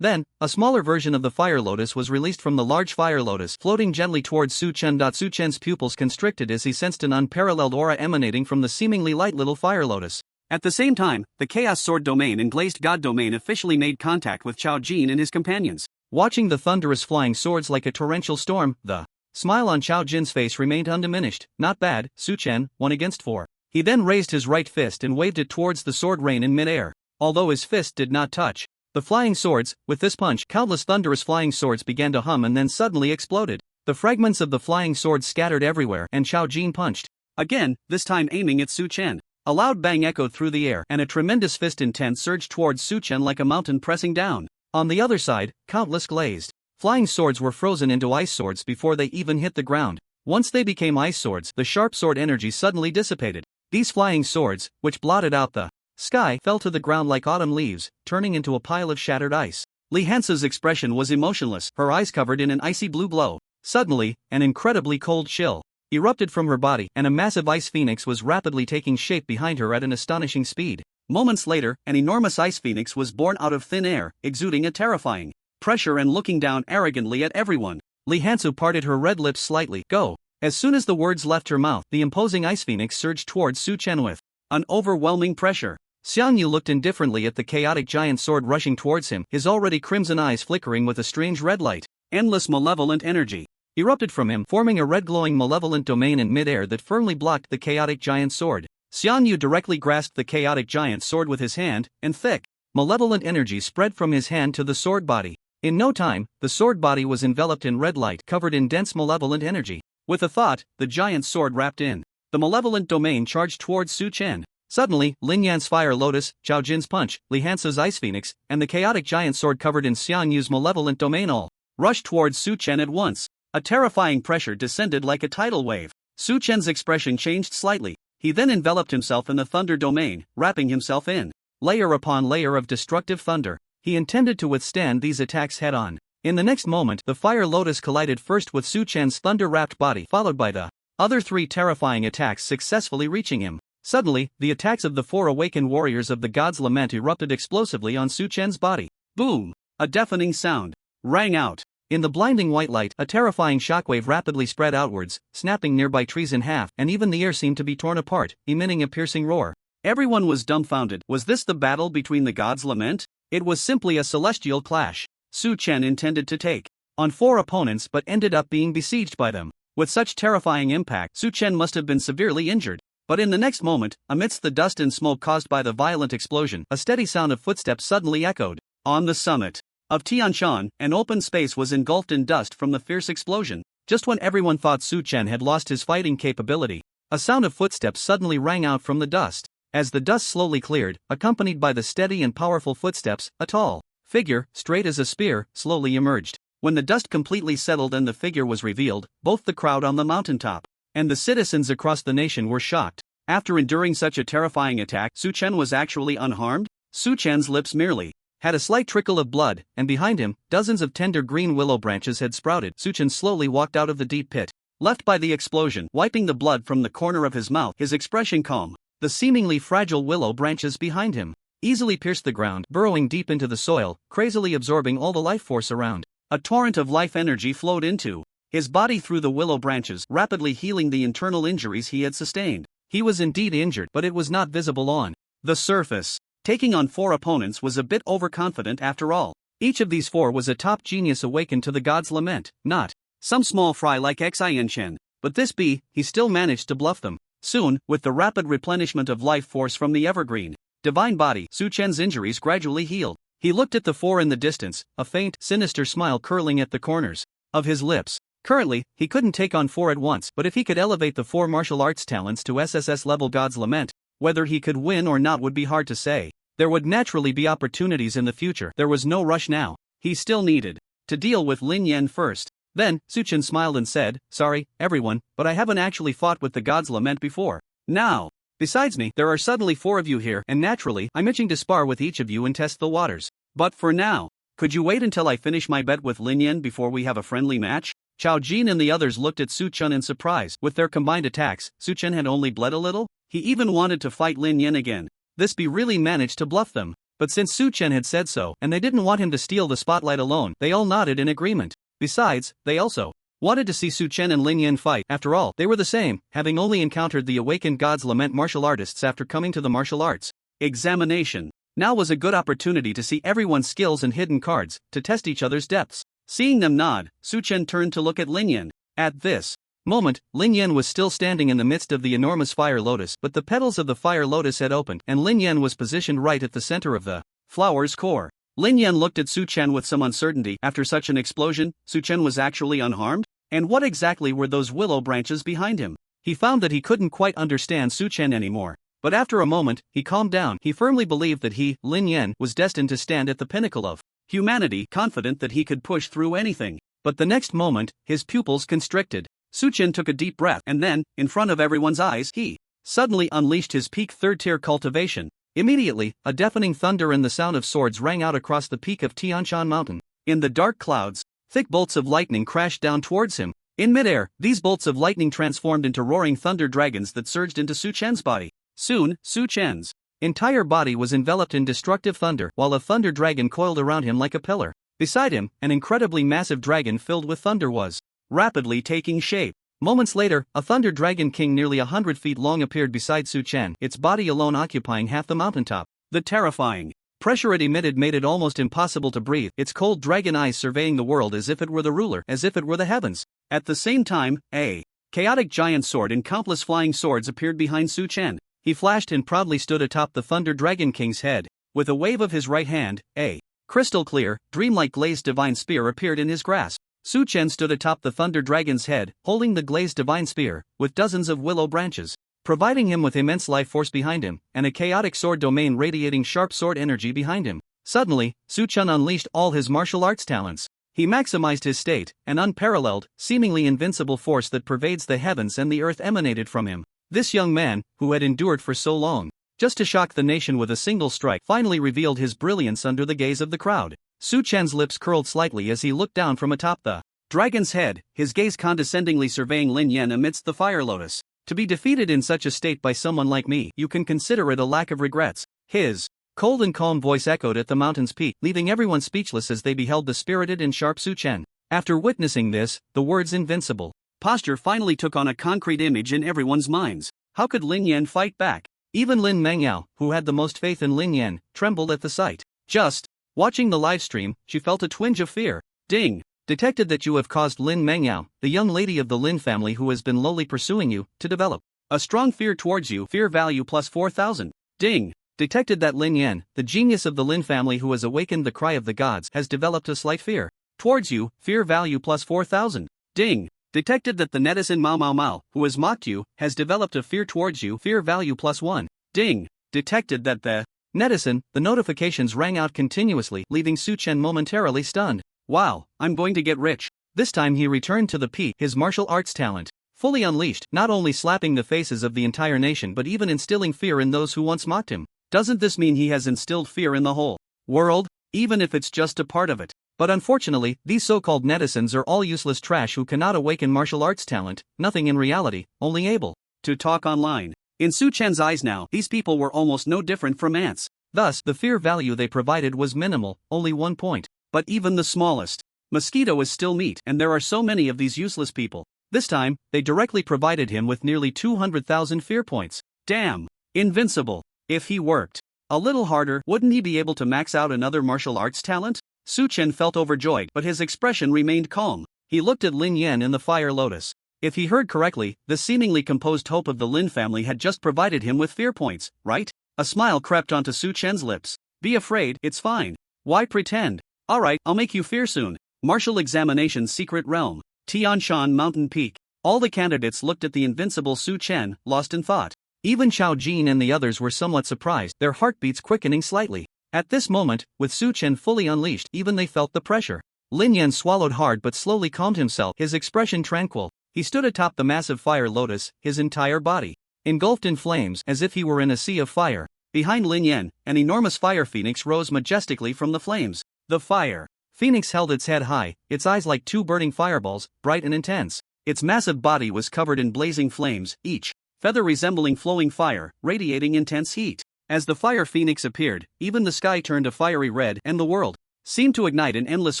Then, a smaller version of the fire lotus was released from the large fire lotus, floating gently towards Su-chen. Su-chen's pupils constricted as he sensed an unparalleled aura emanating from the seemingly light little fire lotus. At the same time, the Chaos Sword Domain and Glazed God Domain officially made contact with Chao Jin and his companions. Watching the thunderous flying swords like a torrential storm, the smile on Chao Jin's face remained undiminished. Not bad, Su-chen, 1 against 4. He then raised his right fist and waved it towards the sword rain in midair. Although his fist did not touch the flying swords, with this punch, countless thunderous flying swords began to hum and then suddenly exploded. The fragments of the flying swords scattered everywhere, and Chao Jin punched again, this time aiming at Su-chen. A loud bang echoed through the air, and a tremendous fist intent surged towards Su-chen like a mountain pressing down. On the other side, countless glazed flying swords were frozen into ice swords before they even hit the ground. Once they became ice swords, the sharp sword energy suddenly dissipated. These flying swords, which blotted out the sky, fell to the ground like autumn leaves, turning into a pile of shattered ice. Li Hansu's expression was emotionless, her eyes covered in an icy blue glow. Suddenly, an incredibly cold chill erupted from her body, and a massive ice phoenix was rapidly taking shape behind her at an astonishing speed. Moments later, an enormous ice phoenix was born out of thin air, exuding a terrifying pressure and looking down arrogantly at everyone. Li Hansu parted her red lips slightly. Go! As soon as the words left her mouth, the imposing ice phoenix surged towards Su-chen with an overwhelming pressure. Xiang Yu looked indifferently at the chaotic giant sword rushing towards him, his already crimson eyes flickering with a strange red light. Endless malevolent energy erupted from him, forming a red-glowing malevolent domain in midair that firmly blocked the chaotic giant sword. Xiang Yu directly grasped the chaotic giant sword with his hand, and thick, malevolent energy spread from his hand to the sword body. In no time, the sword body was enveloped in red light covered in dense malevolent energy. With a thought, the giant sword wrapped in the malevolent domain charged towards Su-chen. Suddenly, Lin Yan's fire lotus, Chao Jin's punch, Li Hansu's ice phoenix, and the chaotic giant sword covered in Xiang Yu's malevolent domain all rushed towards Su-chen at once. A terrifying pressure descended like a tidal wave. Su-chen's expression changed slightly. He then enveloped himself in the thunder domain, wrapping himself in layer upon layer of destructive thunder. He intended to withstand these attacks head-on. In the next moment, the fire lotus collided first with Su-chen's thunder-wrapped body, followed by the other 3 terrifying attacks successfully reaching him. Suddenly, the attacks of the 4 awakened warriors of the God's Lament erupted explosively on Su-chen's body. Boom! A deafening sound rang out. In the blinding white light, a terrifying shockwave rapidly spread outwards, snapping nearby trees in half, and even the air seemed to be torn apart, emitting a piercing roar. Everyone was dumbfounded. Was this the battle between the God's Lament? It was simply a celestial clash. Su-chen intended to take on 4 opponents but ended up being besieged by them. With such terrifying impact, Su-chen must have been severely injured. But in the next moment, amidst the dust and smoke caused by the violent explosion, a steady sound of footsteps suddenly echoed. On the summit, of Tianshan, an open space was engulfed in dust from the fierce explosion. Just when everyone thought Su Chen had lost his fighting capability, a sound of footsteps suddenly rang out from the dust. As the dust slowly cleared, accompanied by the steady and powerful footsteps, a tall figure, straight as a spear, slowly emerged. When the dust completely settled and the figure was revealed, both the crowd on the mountaintop and the citizens across the nation were shocked. After enduring such a terrifying attack, Su Chen was actually unharmed? Su Chen's lips merely had a slight trickle of blood, and behind him, dozens of tender green willow branches had sprouted. Su Chen slowly walked out of the deep pit, left by the explosion, wiping the blood from the corner of his mouth, his expression calm. The seemingly fragile willow branches behind him easily pierced the ground, burrowing deep into the soil, crazily absorbing all the life force around. A torrent of life energy flowed into his body through the willow branches, rapidly healing the internal injuries he had sustained. He was indeed injured, but it was not visible on the surface. Taking on 4 opponents was a bit overconfident after all. Each of these 4 was a top genius awakened to the god's lament, not some small fry like Xianchen. But this be, he still managed to bluff them. Soon, with the rapid replenishment of life force from the evergreen divine body, Su Chen's injuries gradually healed. He looked at the 4 in the distance, a faint, sinister smile curling at the corners of his lips. Currently, he couldn't take on 4 at once, but if he could elevate the 4 martial arts talents to SSS level God's Lament, whether he could win or not would be hard to say. There would naturally be opportunities in the future. There was no rush now. He still needed to deal with Lin Yan first. Then, Su Chen smiled and said, "Sorry, everyone, but I haven't actually fought with the God's Lament before. Now, besides me, there are suddenly 4 of you here, and naturally, I'm itching to spar with each of you and test the waters. But for now, could you wait until I finish my bet with Lin Yan before we have a friendly match?" Chao Jin and the others looked at Su Chen in surprise. With their combined attacks, Su Chen had only bled a little. He even wanted to fight Lin Yan again. This be really managed to bluff them. But since Su Chen had said so, and they didn't want him to steal the spotlight alone, they all nodded in agreement. Besides, they also wanted to see Su Chen and Lin Yan fight. After all, they were the same, having only encountered the awakened God's Lament martial artists after coming to the martial arts examination. Now was a good opportunity to see everyone's skills and hidden cards, to test each other's depths. Seeing them nod, Su Chen turned to look at Lin Yan. At this moment, Lin Yan was still standing in the midst of the enormous fire lotus, but the petals of the fire lotus had opened, and Lin Yan was positioned right at the center of the flower's core. Lin Yan looked at Su Chen with some uncertainty. After such an explosion, Su Chen was actually unharmed? And what exactly were those willow branches behind him? He found that he couldn't quite understand Su Chen anymore. But after a moment, he calmed down. He firmly believed that he, Lin Yan, was destined to stand at the pinnacle of humanity, confident that he could push through anything. But the next moment, his pupils constricted. Su Chen took a deep breath, and then, in front of everyone's eyes, he suddenly unleashed his peak 3rd-tier cultivation. Immediately, a deafening thunder and the sound of swords rang out across the peak of Tianshan Mountain. In the dark clouds, thick bolts of lightning crashed down towards him. In midair, these bolts of lightning transformed into roaring thunder dragons that surged into Su Chen's body. Soon, Su Chen's entire body was enveloped in destructive thunder, while a thunder dragon coiled around him like a pillar. Beside him, an incredibly massive dragon filled with thunder was rapidly taking shape. Moments later, a thunder dragon king nearly 100 feet long appeared beside Su Chen, its body alone occupying half the mountaintop. The terrifying pressure it emitted made it almost impossible to breathe, its cold dragon eyes surveying the world as if it were the ruler, as if it were the heavens. At the same time, a chaotic giant sword and countless flying swords appeared behind Su Chen. He flashed and proudly stood atop the Thunder Dragon King's head. With a wave of his right hand, a crystal-clear, dreamlike glazed divine spear appeared in his grasp. Su Chen stood atop the Thunder Dragon's head, holding the glazed divine spear, with dozens of willow branches, providing him with immense life force behind him, and a chaotic sword domain radiating sharp sword energy behind him. Suddenly, Su Chen unleashed all his martial arts talents. He maximized his state, an unparalleled, seemingly invincible force that pervades the heavens and the earth emanated from him. This young man, who had endured for so long, just to shock the nation with a single strike, finally revealed his brilliance under the gaze of the crowd. Su Chen's lips curled slightly as he looked down from atop the dragon's head, his gaze condescendingly surveying Lin Yan amidst the fire lotus. To be defeated in such a state by someone like me, you can consider it a lack of regrets. His cold and calm voice echoed at the mountain's peak, leaving everyone speechless as they beheld the spirited and sharp Su Chen. After witnessing this, the words invincible posture finally took on a concrete image in everyone's minds. How could Lin Yan fight back? Even Lin Mengyao, who had the most faith in Lin Yan, trembled at the sight. Just watching the livestream, she felt a twinge of fear. Ding! Detected that you have caused Lin Mengyao, the young lady of the Lin family who has been lowly pursuing you, to develop a strong fear towards you. Fear value plus 4,000. Ding! detected that Lin Yan, the genius of the Lin family who has awakened the cry of the gods, has developed a slight fear towards you, fear value plus 4,000. Ding. Detected that the netizen Mao Mao Mao, who has mocked you, has developed a fear towards you, fear value plus 1. Ding. Detected that the netizen, the notifications rang out continuously, leaving Su Chen momentarily stunned. Wow, I'm going to get rich. This time he returned to the peak, his martial arts talent, fully unleashed, not only slapping the faces of the entire nation but even instilling fear in those who once mocked him. Doesn't this mean he has instilled fear in the whole world, even if it's just a part of it? But unfortunately, these so-called netizens are all useless trash who cannot awaken martial arts talent, nothing in reality, only able to talk online. In Su Chen's eyes now, these people were almost no different from ants. Thus, the fear value they provided was minimal, only 1 point. But even the smallest mosquito is still meat, and there are so many of these useless people. This time, they directly provided him with nearly 200,000 fear points. Damn! Invincible! If he worked a little harder, wouldn't he be able to max out another martial arts talent? Su Chen felt overjoyed, but his expression remained calm. He looked at Lin Yan in the fire lotus. If he heard correctly, the seemingly composed hope of the Lin family had just provided him with fear points, right? A smile crept onto Su Chen's lips. Be afraid, it's fine. Why pretend? Alright, I'll make you fear soon. Martial Examination's Secret Realm. Tianshan Mountain Peak. All the candidates looked at the invincible Su Chen, lost in thought. Even Chao Jin and the others were somewhat surprised, their heartbeats quickening slightly. At this moment, with Su Chen fully unleashed, even they felt the pressure. Lin Yan swallowed hard but slowly calmed himself, his expression tranquil. He stood atop the massive fire lotus, his entire body engulfed in flames as if he were in a sea of fire. Behind Lin Yan, an enormous fire phoenix rose majestically from the flames. The fire phoenix held its head high, its eyes like two burning fireballs, bright and intense. Its massive body was covered in blazing flames, each feather resembling flowing fire, radiating intense heat. As the fire phoenix appeared, even the sky turned a fiery red and the world seemed to ignite in endless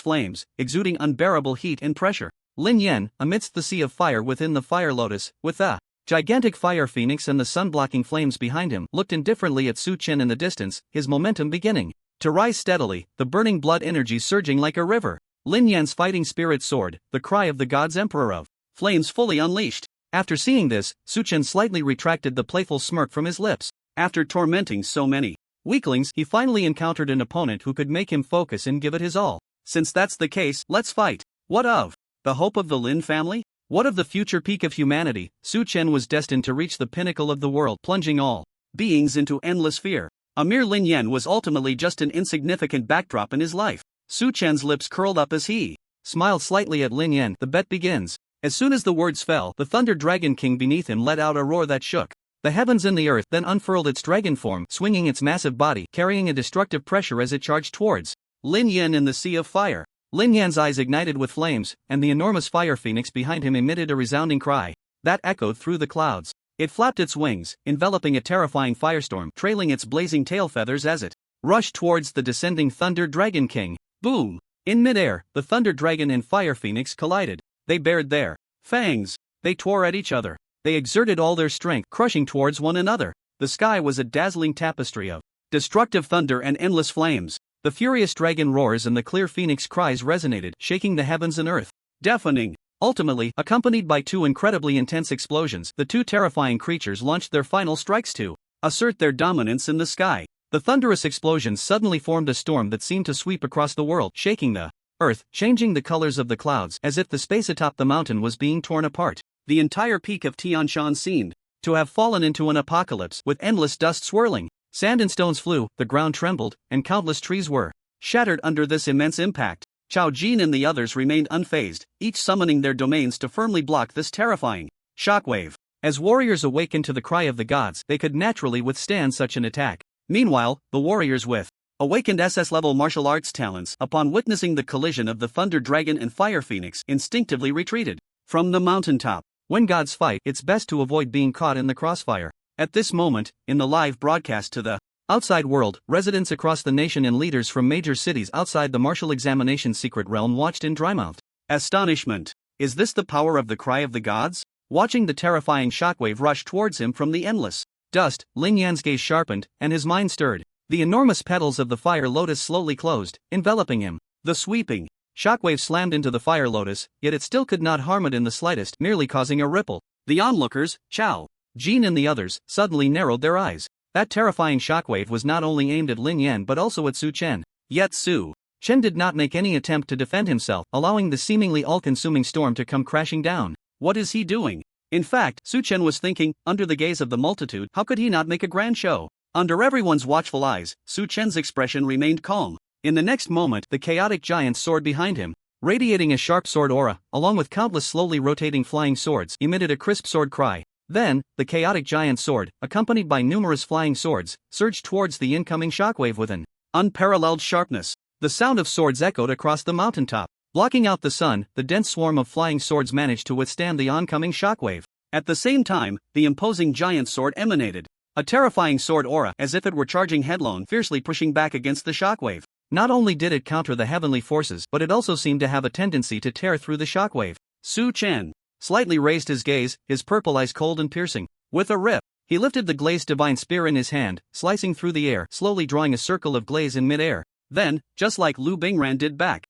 flames, exuding unbearable heat and pressure. Lin Yan, amidst the sea of fire within the fire lotus, with the gigantic fire phoenix and the sun-blocking flames behind him, looked indifferently at Su Chen in the distance, his momentum beginning to rise steadily, the burning blood energy surging like a river. Lin Yan's fighting spirit soared, the cry of the gods emperor of flames fully unleashed. After seeing this, Su Chen slightly retracted the playful smirk from his lips. After tormenting so many weaklings, he finally encountered an opponent who could make him focus and give it his all. Since that's the case, let's fight. What of the hope of the Lin family? What of the future peak of humanity? Su Chen was destined to reach the pinnacle of the world, plunging all beings into endless fear. A mere Lin Yan was ultimately just an insignificant backdrop in his life. Su Chen's lips curled up as he smiled slightly at Lin Yan. The bet begins. As soon as the words fell, the Thunder Dragon King beneath him let out a roar that shook the heavens and the earth, then unfurled its dragon form, swinging its massive body, carrying a destructive pressure as it charged towards Lin Yan in the sea of fire. Lin Yan's eyes ignited with flames, and the enormous fire phoenix behind him emitted a resounding cry that echoed through the clouds. It flapped its wings, enveloping a terrifying firestorm, trailing its blazing tail feathers as it rushed towards the descending Thunder Dragon King. Boom! In midair, the Thunder Dragon and Fire Phoenix collided. They bared their fangs. They tore at each other. They exerted all their strength, crushing towards one another. The sky was a dazzling tapestry of destructive thunder and endless flames. The furious dragon roars and the clear phoenix cries resonated, shaking the heavens and earth. Deafening. Ultimately, accompanied by two incredibly intense explosions, the two terrifying creatures launched their final strikes to assert their dominance in the sky. The thunderous explosions suddenly formed a storm that seemed to sweep across the world, shaking the earth, changing the colors of the clouds as if the space atop the mountain was being torn apart. The entire peak of Tianshan seemed to have fallen into an apocalypse, with endless dust swirling. Sand and stones flew, the ground trembled, and countless trees were shattered under this immense impact. Chao Jin and the others remained unfazed, each summoning their domains to firmly block this terrifying shockwave. As warriors awakened to the cry of the gods, they could naturally withstand such an attack. Meanwhile, the warriors with awakened SS-level martial arts talents, upon witnessing the collision of the Thunder Dragon and Fire Phoenix, instinctively retreated from the mountaintop. When gods fight, it's best to avoid being caught in the crossfire. At this moment, in the live broadcast to the outside world, residents across the nation and leaders from major cities outside the martial examination's secret realm watched in dry-mouthed astonishment. Is this the power of the cry of the gods? Watching the terrifying shockwave rush towards him from the endless dust, Lin Yan's gaze sharpened, and his mind stirred. The enormous petals of the fire lotus slowly closed, enveloping him. The sweeping shockwave slammed into the fire lotus, yet it still could not harm it in the slightest, merely causing a ripple. The onlookers, Chao Jin and the others, suddenly narrowed their eyes. That terrifying shockwave was not only aimed at Lin Yan but also at Su Chen. Yet Su Chen did not make any attempt to defend himself, allowing the seemingly all-consuming storm to come crashing down. What is he doing? In fact, Su Chen was thinking, under the gaze of the multitude, how could he not make a grand show? Under everyone's watchful eyes, Su Chen's expression remained calm. In the next moment, the chaotic giant soared behind him, radiating a sharp sword aura, along with countless slowly rotating flying swords, emitted a crisp sword cry. Then, the chaotic giant sword, accompanied by numerous flying swords, surged towards the incoming shockwave with an unparalleled sharpness. The sound of swords echoed across the mountaintop. Blocking out the sun, the dense swarm of flying swords managed to withstand the oncoming shockwave. At the same time, the imposing giant sword emanated a terrifying sword aura, as if it were charging headlong, fiercely pushing back against the shockwave. Not only did it counter the heavenly forces, but it also seemed to have a tendency to tear through the shockwave. Su Chen slightly raised his gaze, his purple eyes cold and piercing. With a rip, he lifted the glazed divine spear in his hand, slicing through the air, slowly drawing a circle of glaze in mid-air. Then, just like Lu Bingran did back,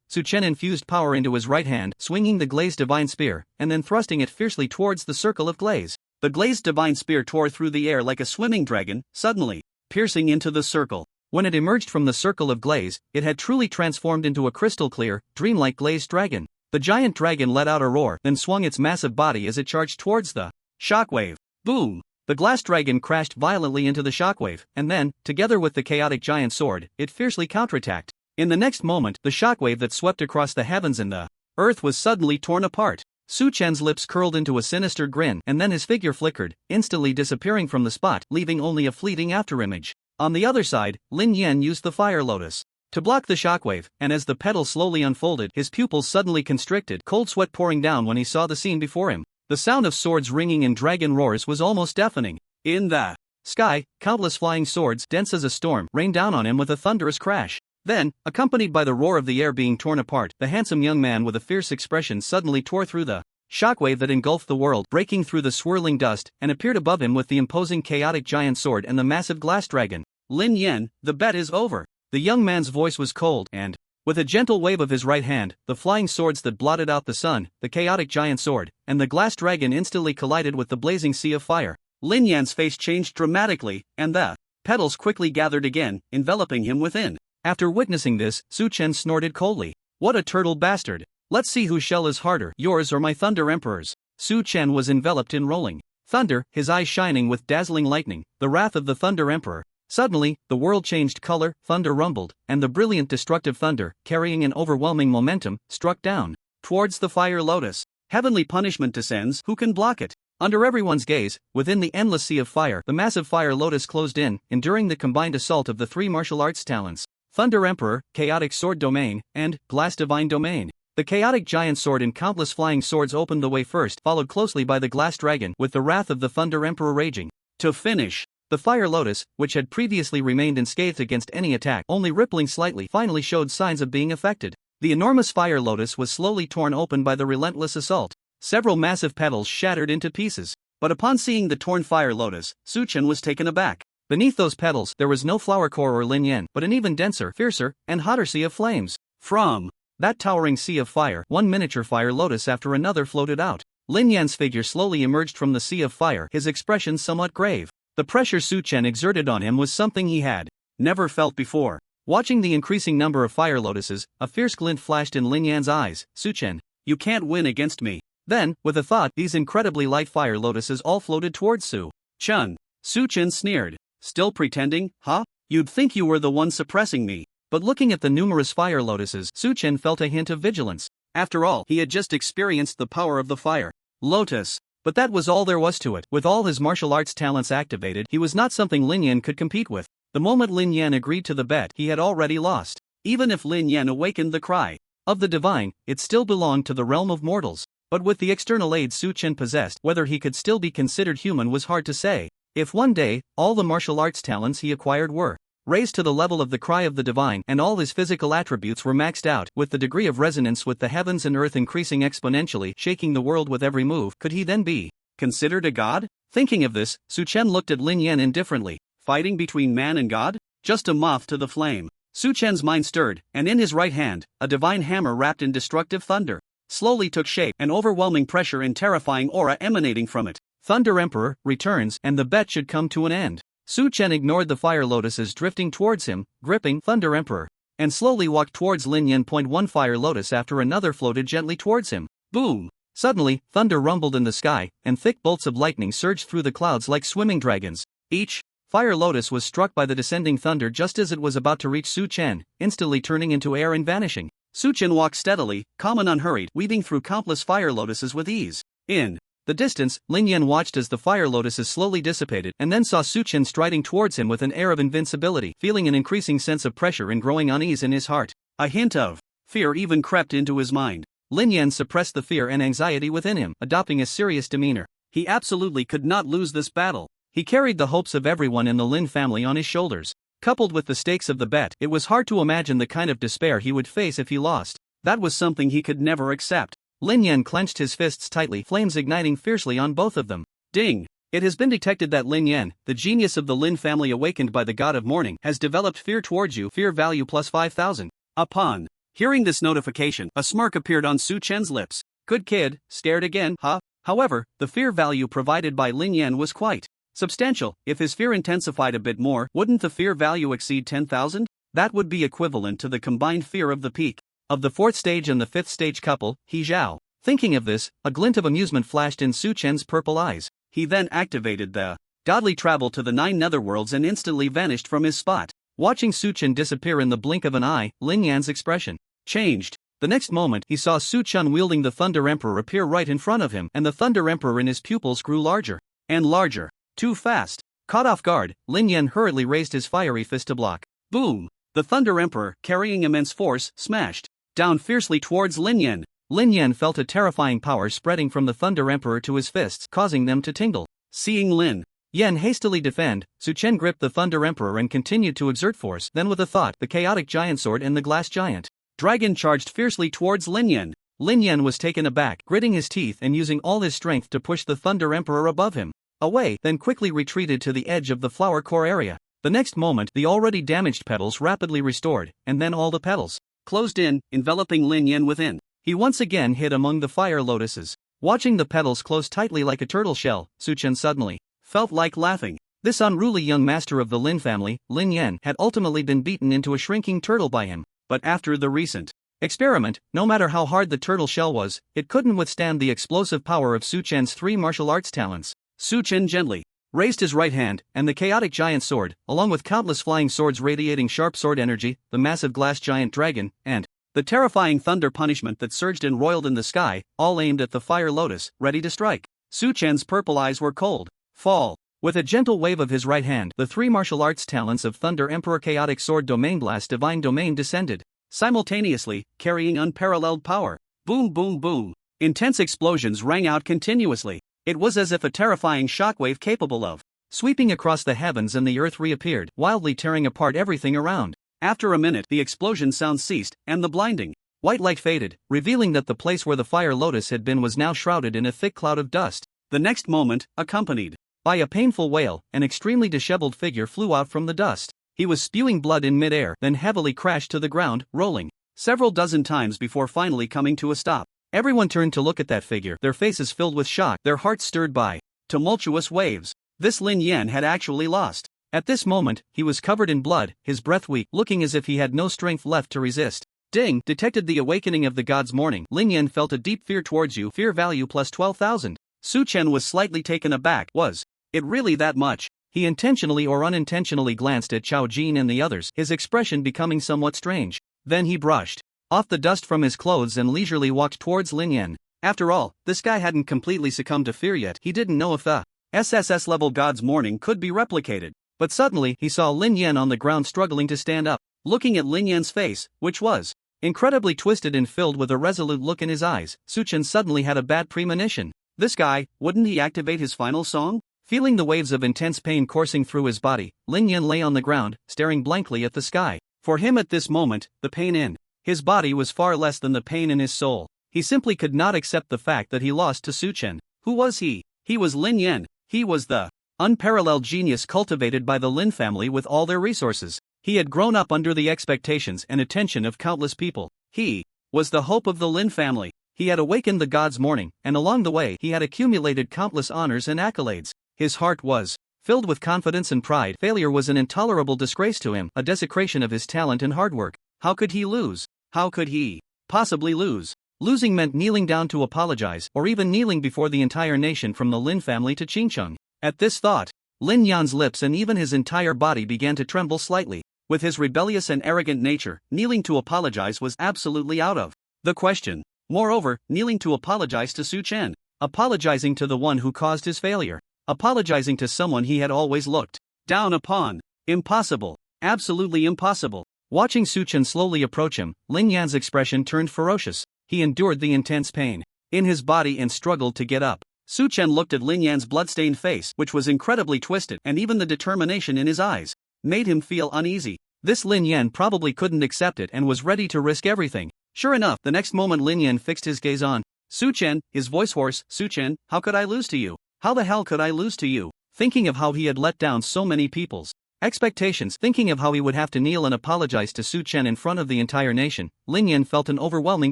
Su Chen infused power into his right hand, swinging the glazed divine spear, and then thrusting it fiercely towards the circle of glaze. The glazed divine spear tore through the air like a swimming dragon, suddenly piercing into the circle. When it emerged from the circle of glaze, it had truly transformed into a crystal-clear, dreamlike glazed dragon. The giant dragon let out a roar, then swung its massive body as it charged towards the shockwave. Boom! The glass dragon crashed violently into the shockwave, and then, together with the chaotic giant sword, it fiercely counterattacked. In the next moment, the shockwave that swept across the heavens and the earth was suddenly torn apart. Su Chen's lips curled into a sinister grin, and then his figure flickered, instantly disappearing from the spot, leaving only a fleeting afterimage. On the other side, Lin Yan used the fire lotus to block the shockwave, and as the petals slowly unfolded, his pupils suddenly constricted, cold sweat pouring down when he saw the scene before him. The sound of swords ringing and dragon roars was almost deafening. In the sky, countless flying swords, dense as a storm, rained down on him with a thunderous crash. Then, accompanied by the roar of the air being torn apart, the handsome young man with a fierce expression suddenly tore through the shockwave that engulfed the world, breaking through the swirling dust, and appeared above him with the imposing chaotic giant sword and the massive glass dragon. Lin Yan, the bet is over. The young man's voice was cold, and, with a gentle wave of his right hand, the flying swords that blotted out the sun, the chaotic giant sword, and the glass dragon instantly collided with the blazing sea of fire. Lin Yan's face changed dramatically, and the petals quickly gathered again, enveloping him within. After witnessing this, Su Chen snorted coldly. What a turtle bastard! Let's see whose shell is harder, yours or my Thunder Emperor's. Su Chen was enveloped in rolling thunder, his eyes shining with dazzling lightning, the wrath of the Thunder Emperor. Suddenly, the world changed color, thunder rumbled, and the brilliant destructive thunder, carrying an overwhelming momentum, struck down towards the fire lotus. Heavenly punishment descends, who can block it? Under everyone's gaze, within the endless sea of fire, the massive fire lotus closed in, enduring the combined assault of the three martial arts talents: Thunder Emperor, Chaotic Sword Domain, and Glass Divine Domain. The chaotic giant sword and countless flying swords opened the way first, followed closely by the glass dragon, with the wrath of the Thunder Emperor raging. To finish, the fire lotus, which had previously remained unscathed against any attack, only rippling slightly, finally showed signs of being affected. The enormous fire lotus was slowly torn open by the relentless assault. Several massive petals shattered into pieces. But upon seeing the torn fire lotus, Su Chen was taken aback. Beneath those petals, there was no flower core or Lin Yan, but an even denser, fiercer, and hotter sea of flames. From that towering sea of fire, one miniature fire lotus after another floated out. Lin Yan's figure slowly emerged from the sea of fire, his expression somewhat grave. The pressure Su Chen exerted on him was something he had never felt before. Watching the increasing number of fire lotuses, a fierce glint flashed in Lin Yan's eyes. Su Chen, you can't win against me. Then, with a thought, these incredibly light fire lotuses all floated towards Su Chen. Su Chen sneered. Still pretending, huh? You'd think you were the one suppressing me. But looking at the numerous fire lotuses, Su Chen felt a hint of vigilance. After all, he had just experienced the power of the fire lotus. But that was all there was to it. With all his martial arts talents activated, he was not something Lin Yan could compete with. The moment Lin Yan agreed to the bet, he had already lost. Even if Lin Yan awakened the cry of the divine, it still belonged to the realm of mortals. But with the external aid Su Chen possessed, whether he could still be considered human was hard to say. If one day, all the martial arts talents he acquired were raised to the level of the cry of the divine, and all his physical attributes were maxed out, with the degree of resonance with the heavens and earth increasing exponentially, shaking the world with every move, could he then be considered a god? Thinking of this, Su Chen looked at Lin Yan indifferently. Fighting between man and god? Just a moth to the flame. Su Chen's mind stirred, and in his right hand, a divine hammer wrapped in destructive thunder slowly took shape, an overwhelming pressure and terrifying aura emanating from it. Thunder Emperor returns, and the bet should come to an end. Su Chen ignored the fire lotuses drifting towards him, gripping Thunder Emperor, and slowly walked towards Lin Yan. One fire lotus after another floated gently towards him. Boom! Suddenly, thunder rumbled in the sky, and thick bolts of lightning surged through the clouds like swimming dragons. Each fire lotus was struck by the descending thunder just as it was about to reach Su Chen, instantly turning into air and vanishing. Su Chen walked steadily, calm and unhurried, weaving through countless fire lotuses with ease. In the distance, Lin Yan watched as the fire lotuses slowly dissipated and then saw Su Chen striding towards him with an air of invincibility, feeling an increasing sense of pressure and growing unease in his heart. A hint of fear even crept into his mind. Lin Yan suppressed the fear and anxiety within him, adopting a serious demeanor. He absolutely could not lose this battle. He carried the hopes of everyone in the Lin family on his shoulders. Coupled with the stakes of the bet, it was hard to imagine the kind of despair he would face if he lost. That was something he could never accept. Lin Yan clenched his fists tightly, flames igniting fiercely on both of them. Ding! It has been detected that Lin Yan, the genius of the Lin family awakened by the god of morning, has developed fear towards you, fear value plus 5,000. Upon hearing this notification, a smirk appeared on Su Chen's lips. Good kid, scared again, huh? However, the fear value provided by Lin Yan was quite substantial. If his fear intensified a bit more, wouldn't the fear value exceed 10,000? That would be equivalent to the combined fear of the peak of the 4th stage and the 5th stage couple, He Zhao. Thinking of this, a glint of amusement flashed in Su Chen's purple eyes. He then activated the godly travel to the 9 netherworlds and instantly vanished from his spot. Watching Su Chen disappear in the blink of an eye, Lin Yan's expression changed. The next moment, he saw Su Chen wielding the Thunder Emperor appear right in front of him, and the Thunder Emperor in his pupils grew larger and larger. Too fast. Caught off guard, Lin Yan hurriedly raised his fiery fist to block. Boom! The Thunder Emperor, carrying immense force, smashed down fiercely towards Lin Yan. Lin Yan felt a terrifying power spreading from the Thunder Emperor to his fists, causing them to tingle. Seeing Lin Yan hastily defend, Su Chen gripped the Thunder Emperor and continued to exert force. Then with a thought, the chaotic giant sword and the glass giant dragon charged fiercely towards Lin Yan. Lin Yan was taken aback, gritting his teeth and using all his strength to push the Thunder Emperor above him away, then quickly retreated to the edge of the flower core area. The next moment, the already damaged petals rapidly restored, and then all the petals closed in, enveloping Lin Yan within. He once again hid among the fire lotuses. Watching the petals close tightly like a turtle shell, Su Chen suddenly felt like laughing. This unruly young master of the Lin family, Lin Yan, had ultimately been beaten into a shrinking turtle by him. But after the recent experiment, no matter how hard the turtle shell was, it couldn't withstand the explosive power of Su Chen's 3 martial arts talents. Su Chen gently raised his right hand, and the chaotic giant sword, along with countless flying swords radiating sharp sword energy, the massive glass giant dragon, and the terrifying thunder punishment that surged and roiled in the sky, all aimed at the fire lotus, ready to strike. Su Chen's purple eyes were cold. Fall. With a gentle wave of his right hand, the 3 martial arts talents of Thunder Emperor Chaotic Sword Domain Blast Divine Domain descended, simultaneously, carrying unparalleled power. Boom boom boom. Intense explosions rang out continuously. It was as if a terrifying shockwave capable of sweeping across the heavens and the earth reappeared, wildly tearing apart everything around. After a minute, the explosion sound ceased, and the blinding white light faded, revealing that the place where the fire lotus had been was now shrouded in a thick cloud of dust. The next moment, accompanied by a painful wail, an extremely disheveled figure flew out from the dust. He was spewing blood in midair, then heavily crashed to the ground, rolling several dozen times before finally coming to a stop. Everyone turned to look at that figure, their faces filled with shock, their hearts stirred by tumultuous waves. This Lin Yan had actually lost. At this moment, he was covered in blood, his breath weak, looking as if he had no strength left to resist. Ding! Detected the awakening of the god's morning. Lin Yan felt a deep fear towards you, fear value plus 12,000. Su Chen was slightly taken aback. Was it really that much? He intentionally or unintentionally glanced at Chao Jin and the others, his expression becoming somewhat strange. Then he brushed off the dust from his clothes and leisurely walked towards Lin Yan. After all, this guy hadn't completely succumbed to fear yet. He didn't know if the SSS level god's morning could be replicated. But suddenly, he saw Lin Yan on the ground struggling to stand up. Looking at Lin Yan's face, which was incredibly twisted and filled with a resolute look in his eyes, Su Chen suddenly had a bad premonition. This guy, wouldn't he activate his final song? Feeling the waves of intense pain coursing through his body, Lin Yan lay on the ground, staring blankly at the sky. For him at this moment, the pain in his body was far less than the pain in his soul. He simply could not accept the fact that he lost to Su Chen. Who was he? He was Lin Yan. He was the unparalleled genius cultivated by the Lin family with all their resources. He had grown up under the expectations and attention of countless people. He was the hope of the Lin family. He had awakened the god's morning, and along the way he had accumulated countless honors and accolades. His heart was Filled with confidence and pride, failure was an intolerable disgrace to him, a desecration of his talent and hard work. How could he lose? How could he possibly lose? Losing meant kneeling down to apologize, or even kneeling before the entire nation from the Lin family to Chingcheng. At this thought, Lin Yan's lips and even his entire body began to tremble slightly. With his rebellious and arrogant nature, kneeling to apologize was absolutely out of the question. Moreover, kneeling to apologize to Su Chen, apologizing to the one who caused his failure, apologizing to someone he had always looked down upon. Impossible. Absolutely impossible. Watching Su Chen slowly approach him, Lin Yan's expression turned ferocious. He endured the intense pain in his body and struggled to get up. Su Chen looked at Lin Yan's bloodstained face, which was incredibly twisted, and even the determination in his eyes made him feel uneasy. This Lin Yan probably couldn't accept it and was ready to risk everything. Sure enough, the next moment Lin Yan fixed his gaze on Su Chen, his voice hoarse. Su Chen, how could I lose to you? How the hell could I lose to you? Thinking of how he had let down so many people's expectations, thinking of how he would have to kneel and apologize to Su Chen in front of the entire nation, Lin Yan felt an overwhelming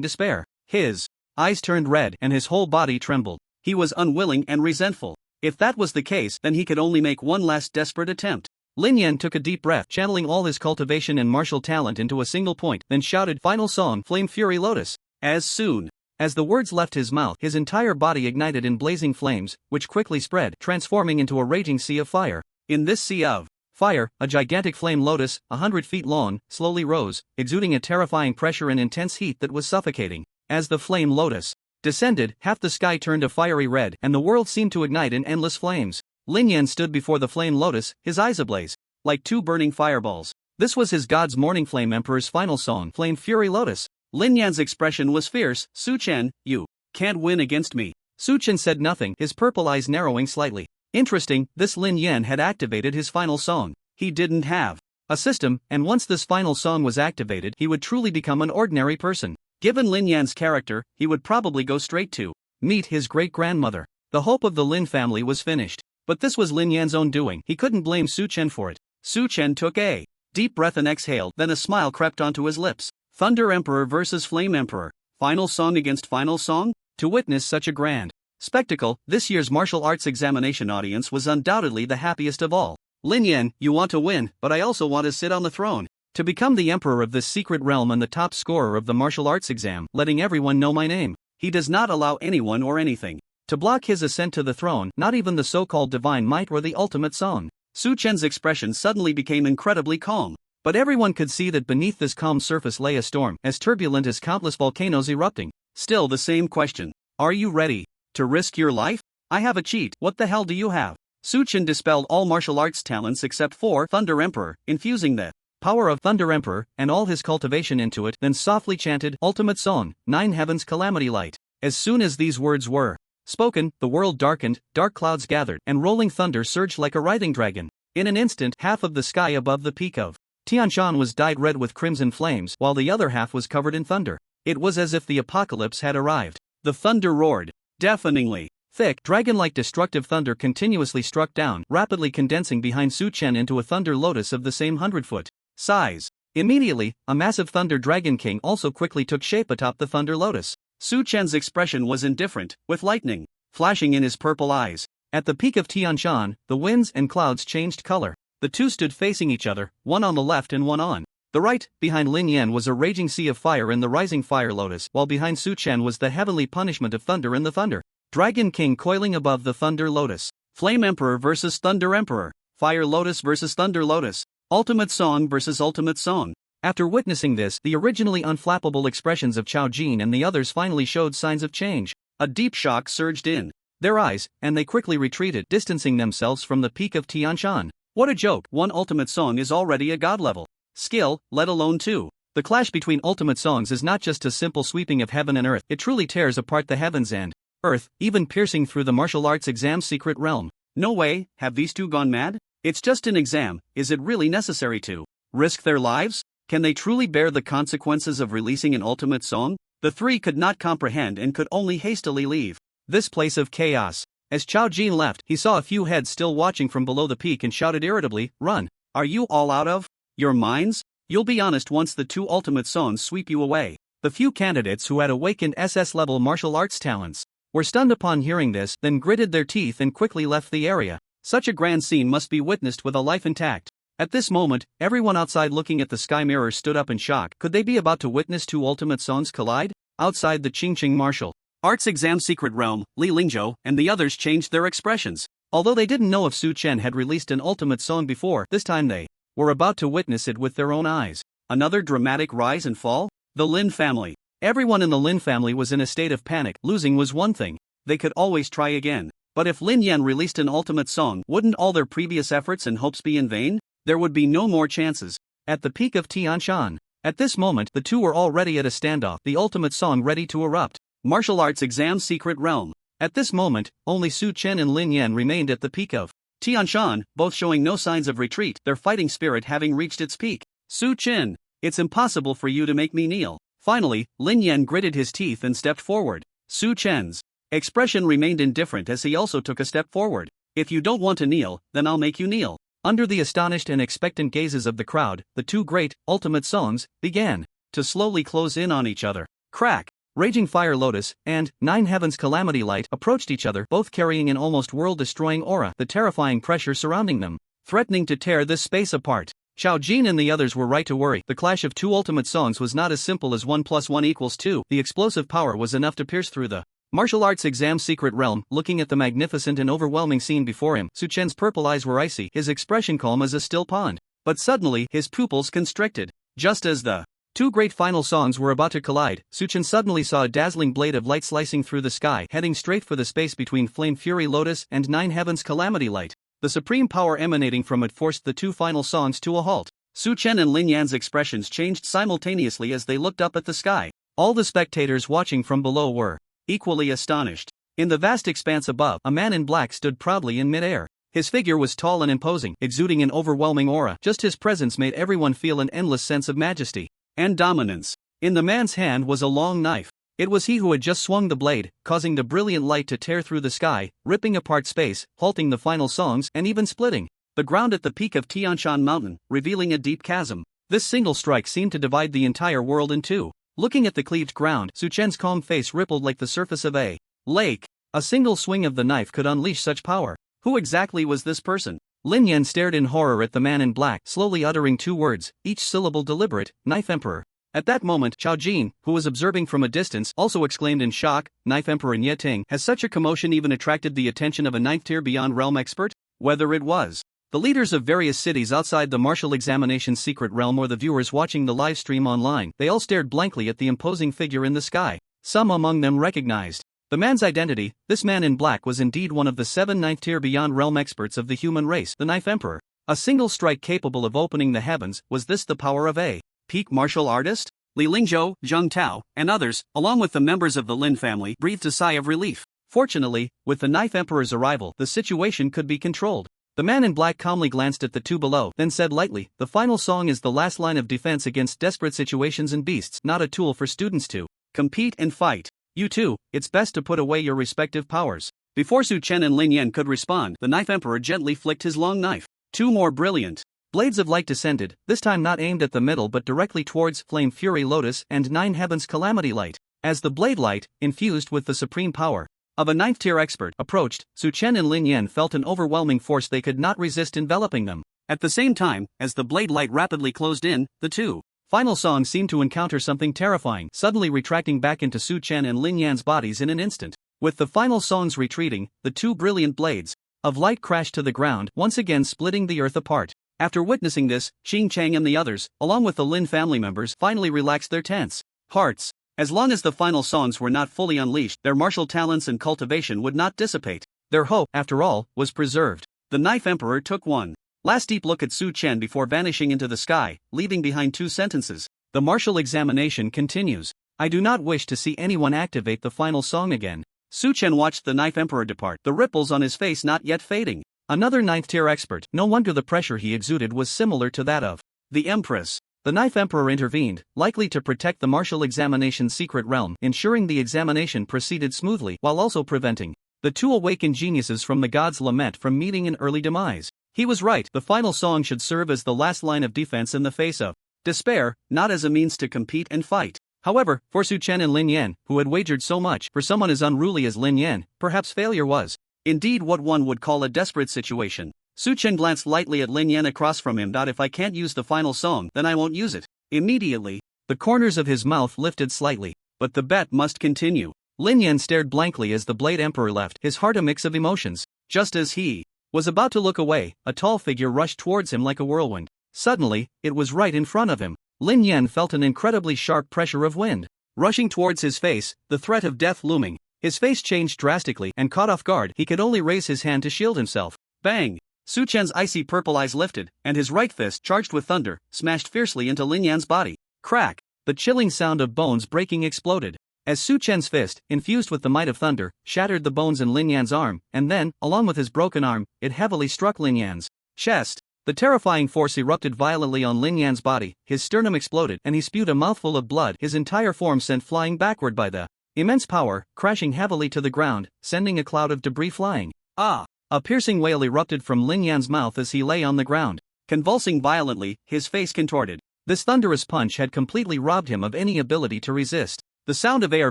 despair. His eyes turned red and his whole body trembled. He was unwilling and resentful. If that was the case, then he could only make one last desperate attempt. Lin Yan took a deep breath, channeling all his cultivation and martial talent into a single point, then shouted, "Final song, Flame Fury Lotus." As soon as the words left his mouth, his entire body ignited in blazing flames, which quickly spread, transforming into a raging sea of fire. In this sea of fire, a gigantic flame lotus, 100 feet long, slowly rose, exuding a terrifying pressure and intense heat that was suffocating. As the flame lotus descended, half the sky turned a fiery red, and the world seemed to ignite in endless flames. Lin Yan stood before the flame lotus, his eyes ablaze like two burning fireballs. This was his God's Morning Flame Emperor's final song, Flame Fury Lotus. Lin Yan's expression was fierce. Su Chen, you can't win against me. Su Chen said nothing, his purple eyes narrowing slightly. Interesting, this Lin Yan had activated his final song. He didn't have a system, and once this final song was activated, he would truly become an ordinary person. Given Lin Yan's character, he would probably go straight to meet his great-grandmother. The hope of the Lin family was finished. But this was Lin Yan's own doing. He couldn't blame Su Chen for it. Su Chen took a deep breath and exhaled, then a smile crept onto his lips. Thunder Emperor versus Flame Emperor. Final song against final song? To witness such a grand spectacle, this year's martial arts examination audience was undoubtedly the happiest of all. Lin Yan, you want to win, but I also want to sit on the throne. To become the emperor of this secret realm and the top scorer of the martial arts exam, letting everyone know my name. He does not allow anyone or anything to block his ascent to the throne, not even the so-called divine might or the ultimate song. Su Chen's expression suddenly became incredibly calm. But everyone could see that beneath this calm surface lay a storm, as turbulent as countless volcanoes erupting. Still the same question. Are you ready to risk your life? I have a cheat. What the hell do you have? Su Chen dispelled all martial arts talents except for Thunder Emperor, infusing the power of Thunder Emperor and all his cultivation into it, then softly chanted, Ultimate Song, Nine Heavens Calamity Light. As soon as these words were spoken, the world darkened, dark clouds gathered, and rolling thunder surged like a writhing dragon. In an instant, half of the sky above the peak of Tianshan was dyed red with crimson flames, while the other half was covered in thunder. It was as if the apocalypse had arrived. The thunder roared deafeningly. Thick, dragon-like destructive thunder continuously struck down, rapidly condensing behind Su Chen into a thunder lotus of the same 100-foot size. Immediately, a massive thunder dragon king also quickly took shape atop the thunder lotus. Su Chen's expression was indifferent, with lightning flashing in his purple eyes. At the peak of Tianshan, the winds and clouds changed color. The two stood facing each other, one on the left and one on the right. Behind Lin Yan was a raging sea of fire in the rising fire lotus, while behind Su Chen was the heavenly punishment of thunder in the thunder Dragon King coiling above the thunder lotus. Flame Emperor versus Thunder Emperor. Fire Lotus versus Thunder Lotus. Ultimate Song versus Ultimate Song. After witnessing this, the originally unflappable expressions of Chao Jin and the others finally showed signs of change. A deep shock surged in their eyes, and they quickly retreated, distancing themselves from the peak of Tianshan. What a joke! One Ultimate Song is already a god level skill, let alone two. The clash between Ultimate Songs is not just a simple sweeping of heaven and earth, it truly tears apart the heavens and earth, even piercing through the martial arts exam's secret realm. No way, have these two gone mad? It's just an exam, is it really necessary to risk their lives? Can they truly bear the consequences of releasing an ultimate song? The three could not comprehend and could only hastily leave this place of chaos. As Chao Jin left, he saw a few heads still watching from below the peak and shouted irritably, "Run! Are you all out of your minds? You'll be honest once the two ultimate songs sweep you away." The few candidates who had awakened SS-level martial arts talents were stunned upon hearing this, then gritted their teeth and quickly left the area. Such a grand scene must be witnessed with a life intact. At this moment, everyone outside looking at the sky mirror stood up in shock. Could they be about to witness two ultimate songs collide? Outside the Qingqing martial arts exam secret realm, Li Lingzhou and the others changed their expressions. Although they didn't know if Su Chen had released an ultimate song before, this time they were about to witness it with their own eyes. Another dramatic rise and fall? The Lin family. Everyone in the Lin family was in a state of panic. Losing was one thing. They could always try again. But if Lin Yan released an ultimate song, wouldn't all their previous efforts and hopes be in vain? There would be no more chances. At the peak of Tianshan. At this moment, the two were already at a standoff, the ultimate song ready to erupt. Martial arts exam secret realm. At this moment, only Su Chen and Lin Yan remained at the peak of Tianshan, both showing no signs of retreat, their fighting spirit having reached its peak. Su Chen, it's impossible for you to make me kneel. Finally, Lin Yan gritted his teeth and stepped forward. Su Chen's expression remained indifferent as he also took a step forward. If you don't want to kneel, then I'll make you kneel. Under the astonished and expectant gazes of the crowd, the two great, ultimate songs began to slowly close in on each other. Crack! Raging Fire Lotus and Nine Heavens Calamity Light approached each other, both carrying an almost world-destroying aura, the terrifying pressure surrounding them, threatening to tear this space apart. Xiao Jin and the others were right to worry. The clash of two ultimate songs was not as simple as 1 + 1 = 2. The explosive power was enough to pierce through the martial arts exam secret realm. Looking at the magnificent and overwhelming scene before him, Su Chen's purple eyes were icy, his expression calm as a still pond. But suddenly, his pupils constricted. Just as the two great final songs were about to collide, Su Chen suddenly saw a dazzling blade of light slicing through the sky, heading straight for the space between Flame Fury Lotus and Nine Heavens Calamity Light. The supreme power emanating from it forced the two final songs to a halt. Su Chen and Lin Yan's expressions changed simultaneously as they looked up at the sky. All the spectators watching from below were equally astonished. In the vast expanse above, a man in black stood proudly in midair. His figure was tall and imposing, exuding an overwhelming aura. Just his presence made everyone feel an endless sense of majesty and dominance. In the man's hand was a long knife. It was he who had just swung the blade, causing the brilliant light to tear through the sky, ripping apart space, halting the final songs, and even splitting the ground at the peak of Tianshan Mountain, revealing a deep chasm. This single strike seemed to divide the entire world in two. Looking at the cleaved ground, Su Chen's calm face rippled like the surface of a lake. A single swing of the knife could unleash such power. Who exactly was this person? Lin Yan stared in horror at the man in black, slowly uttering two words, each syllable deliberate: Knife Emperor. At that moment, Xiao Jin, who was observing from a distance, also exclaimed in shock, Knife Emperor Nye Ting. Has such a commotion even attracted the attention of a ninth-tier beyond realm expert? Whether it was the leaders of various cities outside the martial examination secret realm or the viewers watching the live stream online, they all stared blankly at the imposing figure in the sky. Some among them recognized the man's identity. This man in black was indeed one of the 7 ninth-tier beyond realm experts of the human race, the Knife Emperor. A single strike capable of opening the heavens. Was this the power of a peak martial artist? Li Lingzhou, Zheng Tao, and others, along with the members of the Lin family, breathed a sigh of relief. Fortunately, with the Knife Emperor's arrival, the situation could be controlled. The man in black calmly glanced at the two below, then said lightly, the final song is the last line of defense against desperate situations and beasts, not a tool for students to compete and fight. You two, it's best to put away your respective powers. Before Su Chen and Lin Yan could respond, the Knife Emperor gently flicked his long knife. Two more brilliant blades of light descended, this time not aimed at the middle but directly towards Flame Fury Lotus and Nine Heavens Calamity Light. As the blade light, infused with the supreme power of a 9th-tier expert, approached, Su Chen and Lin Yan felt an overwhelming force they could not resist enveloping them. At the same time, as the blade light rapidly closed in, the two final songs seemed to encounter something terrifying, suddenly retracting back into Su Chen and Lin Yan's bodies in an instant. With the final songs retreating, the two brilliant blades of light crashed to the ground, once again splitting the earth apart. After witnessing this, Xing Chang and the others, along with the Lin family members, finally relaxed their tense hearts. As long as the final songs were not fully unleashed, their martial talents and cultivation would not dissipate. Their hope, after all, was preserved. The Knife Emperor took one last deep look at Su Chen before vanishing into the sky, leaving behind two sentences. The martial examination continues. I do not wish to see anyone activate the final song again. Su Chen watched the Knife Emperor depart, the ripples on his face not yet fading. Another 9th-tier expert. No wonder the pressure he exuded was similar to that of the Empress. The Knife Emperor intervened, likely to protect the martial examination secret realm, ensuring the examination proceeded smoothly while also preventing the two awakened geniuses from the god's lament from meeting an early demise. He was right, the final song should serve as the last line of defense in the face of despair, not as a means to compete and fight. However, for Su Chen and Lin Yan, who had wagered so much, for someone as unruly as Lin Yan, perhaps failure was Indeed, what one would call a desperate situation. Su Chen glanced lightly at Lin Yan across from him. If I can't use the final song, then I won't use it. Immediately, the corners of his mouth lifted slightly. But the bet must continue. Lin Yan stared blankly as the Blade Emperor left, his heart a mix of emotions. Just as he was about to look away, a tall figure rushed towards him like a whirlwind. Suddenly, it was right in front of him. Lin Yan felt an incredibly sharp pressure of wind rushing towards his face, the threat of death looming. His face changed drastically, and caught off guard, he could only raise his hand to shield himself. Bang! Su Chen's icy purple eyes lifted, and his right fist, charged with thunder, smashed fiercely into Lin Yan's body. Crack! The chilling sound of bones breaking exploded. As Su Chen's fist, infused with the might of thunder, shattered the bones in Lin Yan's arm, and then, along with his broken arm, it heavily struck Lin Yan's chest. The terrifying force erupted violently on Lin Yan's body, his sternum exploded, and he spewed a mouthful of blood, his entire form sent flying backward by the immense power, crashing heavily to the ground, sending a cloud of debris flying. Ah! A piercing wail erupted from Lin Yan's mouth as he lay on the ground. Convulsing violently, his face contorted. This thunderous punch had completely robbed him of any ability to resist. The sound of air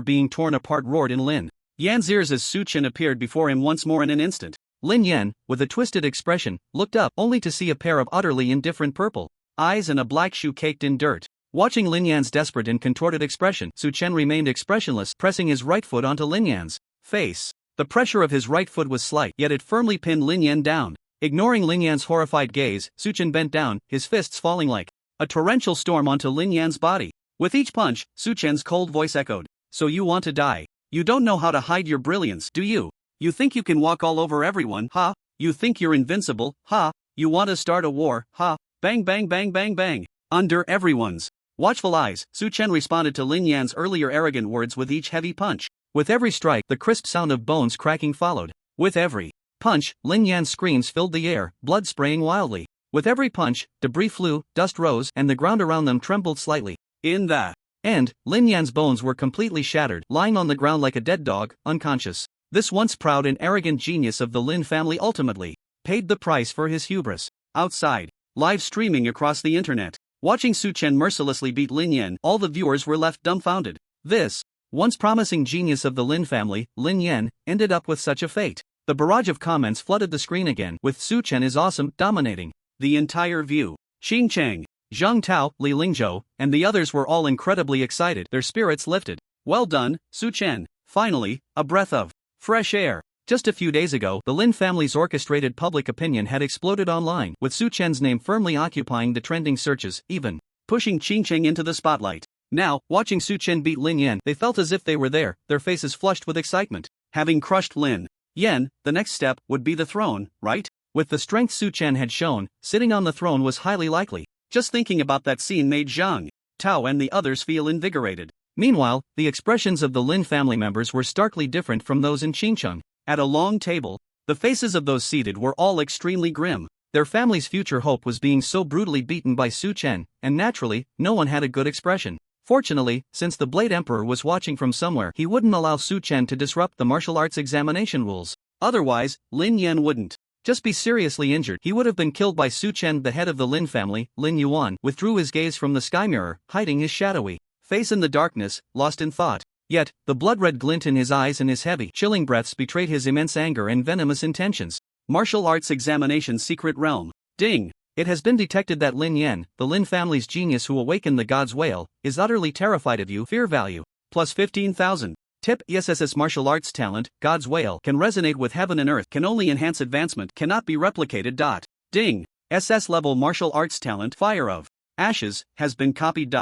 being torn apart roared in Lin Yan's ears as Su Chen appeared before him once more in an instant. Lin Yan, with a twisted expression, looked up only to see a pair of utterly indifferent purple eyes and a black shoe caked in dirt. Watching Lin Yan's desperate and contorted expression, Su Chen remained expressionless, pressing his right foot onto Lin Yan's face. The pressure of his right foot was slight, yet it firmly pinned Lin Yan down. Ignoring Lin Yan's horrified gaze, Su Chen bent down, his fists falling like a torrential storm onto Lin Yan's body. With each punch, Su Chen's cold voice echoed. So you want to die? You don't know how to hide your brilliance, do you? You think you can walk all over everyone, ha? You think you're invincible, ha? You want to start a war, ha? Bang bang bang bang bang. Under everyone's watchful eyes, Su Chen responded to Lin Yan's earlier arrogant words with each heavy punch. With every strike, the crisp sound of bones cracking followed. With every punch, Lin Yan's screams filled the air, blood spraying wildly. With every punch, debris flew, dust rose, and the ground around them trembled slightly. In the end, Lin Yan's bones were completely shattered, lying on the ground like a dead dog, unconscious. This once proud and arrogant genius of the Lin family ultimately paid the price for his hubris. Outside, live streaming across the internet, watching Su Chen mercilessly beat Lin Yan, all the viewers were left dumbfounded. This once promising genius of the Lin family, Lin Yan, ended up with such a fate. The barrage of comments flooded the screen again, with Su Chen is awesome dominating the entire view. Xing Chang, Zhang Tao, Li Lingzhou, and the others were all incredibly excited, their spirits lifted. Well done, Su Chen. Finally, a breath of fresh air. Just a few days ago, the Lin family's orchestrated public opinion had exploded online, with Su Chen's name firmly occupying the trending searches, even pushing Xing Chang into the spotlight. Now, watching Su Chen beat Lin Yan, they felt as if they were there, their faces flushed with excitement. Having crushed Lin Yan, the next step would be the throne, right? With the strength Su Chen had shown, sitting on the throne was highly likely. Just thinking about that scene made Zhang Tao and the others feel invigorated. Meanwhile, the expressions of the Lin family members were starkly different from those in Xincheng. At a long table, the faces of those seated were all extremely grim. Their family's future hope was being so brutally beaten by Su Chen, and naturally, no one had a good expression. Fortunately, since the Blade Emperor was watching from somewhere, he wouldn't allow Su Chen to disrupt the martial arts examination rules. Otherwise, Lin Yan wouldn't just be seriously injured, he would have been killed by Su Chen. The head of the Lin family, Lin Yuan, withdrew his gaze from the sky mirror, hiding his shadowy face in the darkness, lost in thought. Yet, the blood-red glint in his eyes and his heavy, chilling breaths betrayed his immense anger and venomous intentions. Martial Arts Examination Secret Realm. Ding! It has been detected that Lin Yan, the Lin family's genius who awakened the god's wail, is utterly terrified of you. Fear value. Plus 15,000. Tip: ESS's martial arts talent, God's Wail, can resonate with heaven and earth, can only enhance advancement, cannot be replicated. Ding! SS level martial arts talent, Fire of Ashes, has been copied.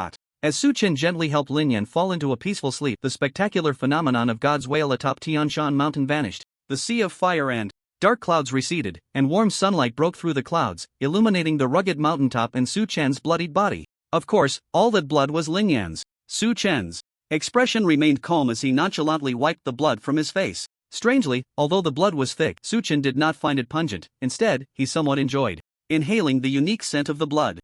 As Su Chen gently helped Lin Yan fall into a peaceful sleep, the spectacular phenomenon of God's Wail atop Tian Shan Mountain vanished. The sea of fire and dark clouds receded, and warm sunlight broke through the clouds, illuminating the rugged mountaintop and Su Chen's bloodied body. Of course, all that blood was Lin Yan's. Su Chen's expression remained calm as he nonchalantly wiped the blood from his face. Strangely, although the blood was thick, Su Chen did not find it pungent. Instead, he somewhat enjoyed inhaling the unique scent of the blood.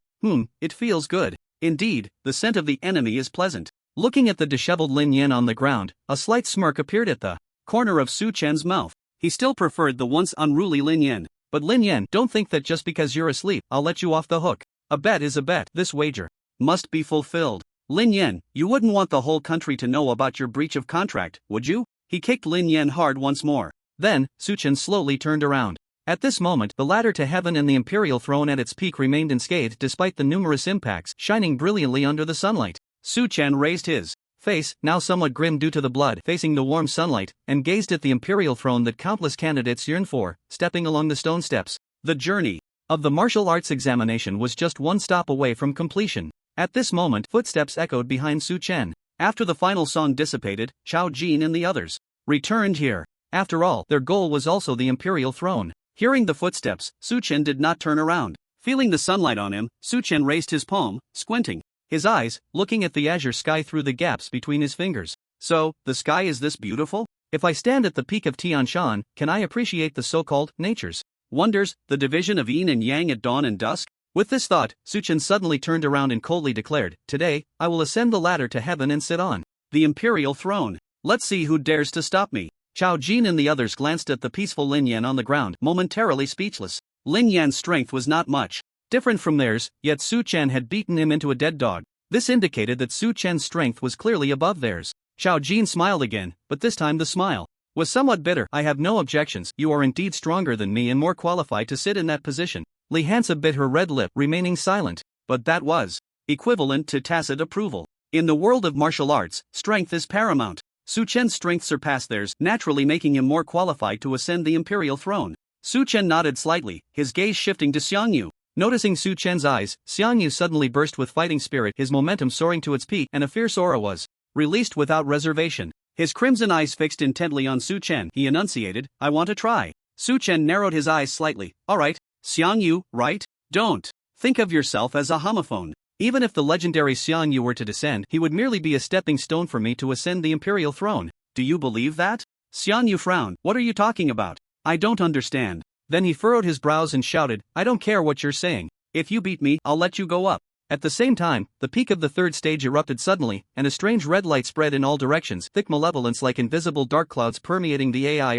It feels good. Indeed, the scent of the enemy is pleasant. Looking at the disheveled Lin Yan on the ground, a slight smirk appeared at the corner of Su Chen's mouth. He still preferred the once unruly Lin Yan. But Lin Yan, don't think that just because you're asleep, I'll let you off the hook. A bet is a bet. This wager must be fulfilled. Lin Yan, you wouldn't want the whole country to know about your breach of contract, would you? He kicked Lin Yan hard once more. Then, Su-chen slowly turned around. At this moment, the ladder to heaven and the imperial throne at its peak remained unscathed despite the numerous impacts, shining brilliantly under the sunlight. Su-chen raised his face, now somewhat grim due to the blood, facing the warm sunlight, and gazed at the imperial throne that countless candidates yearned for, stepping along the stone steps. The journey of the martial arts examination was just one stop away from completion. At this moment, footsteps echoed behind Su-chen. After the final song dissipated, Chao Jin and the others returned here. After all, their goal was also the imperial throne. Hearing the footsteps, Su-chen did not turn around. Feeling the sunlight on him, Su-chen raised his palm, squinting his eyes, looking at the azure sky through the gaps between his fingers. So, the sky is this beautiful? If I stand at the peak of Tian Shan, can I appreciate the so-called nature's wonders, the division of yin and yang at dawn and dusk? With this thought, Su-chen suddenly turned around and coldly declared, "Today, I will ascend the ladder to heaven and sit on the imperial throne. Let's see who dares to stop me." Chao Jin and the others glanced at the peaceful Lin Yan on the ground, momentarily speechless. Lin Yan's strength was not much different from theirs, yet Su-chen had beaten him into a dead dog. This indicated that Su-chen's strength was clearly above theirs. Chao Jin smiled again, but this time the smile was somewhat bitter. "I have no objections, you are indeed stronger than me and more qualified to sit in that position." Li Hansa bit her red lip, remaining silent, but that was equivalent to tacit approval. In the world of martial arts, strength is paramount. Su-chen's strength surpassed theirs, naturally making him more qualified to ascend the imperial throne. Su-chen nodded slightly, his gaze shifting to Xiangyu. Noticing Su-chen's eyes, Xiangyu suddenly burst with fighting spirit, his momentum soaring to its peak, and a fierce aura was released without reservation. His crimson eyes fixed intently on Su-chen, he enunciated, "I want to try." Su-chen narrowed his eyes slightly. "Alright, Xiangyu, right? Don't think of yourself as a homophone. Even if the legendary Xiangyu were to descend, he would merely be a stepping stone for me to ascend the imperial throne. Do you believe that?" Xiangyu frowned. "What are you talking about? I don't understand." Then he furrowed his brows and shouted, "I don't care what you're saying. If you beat me, I'll let you go up." At the same time, the peak of the third stage erupted suddenly, and a strange red light spread in all directions, thick malevolence like invisible dark clouds permeating the AI.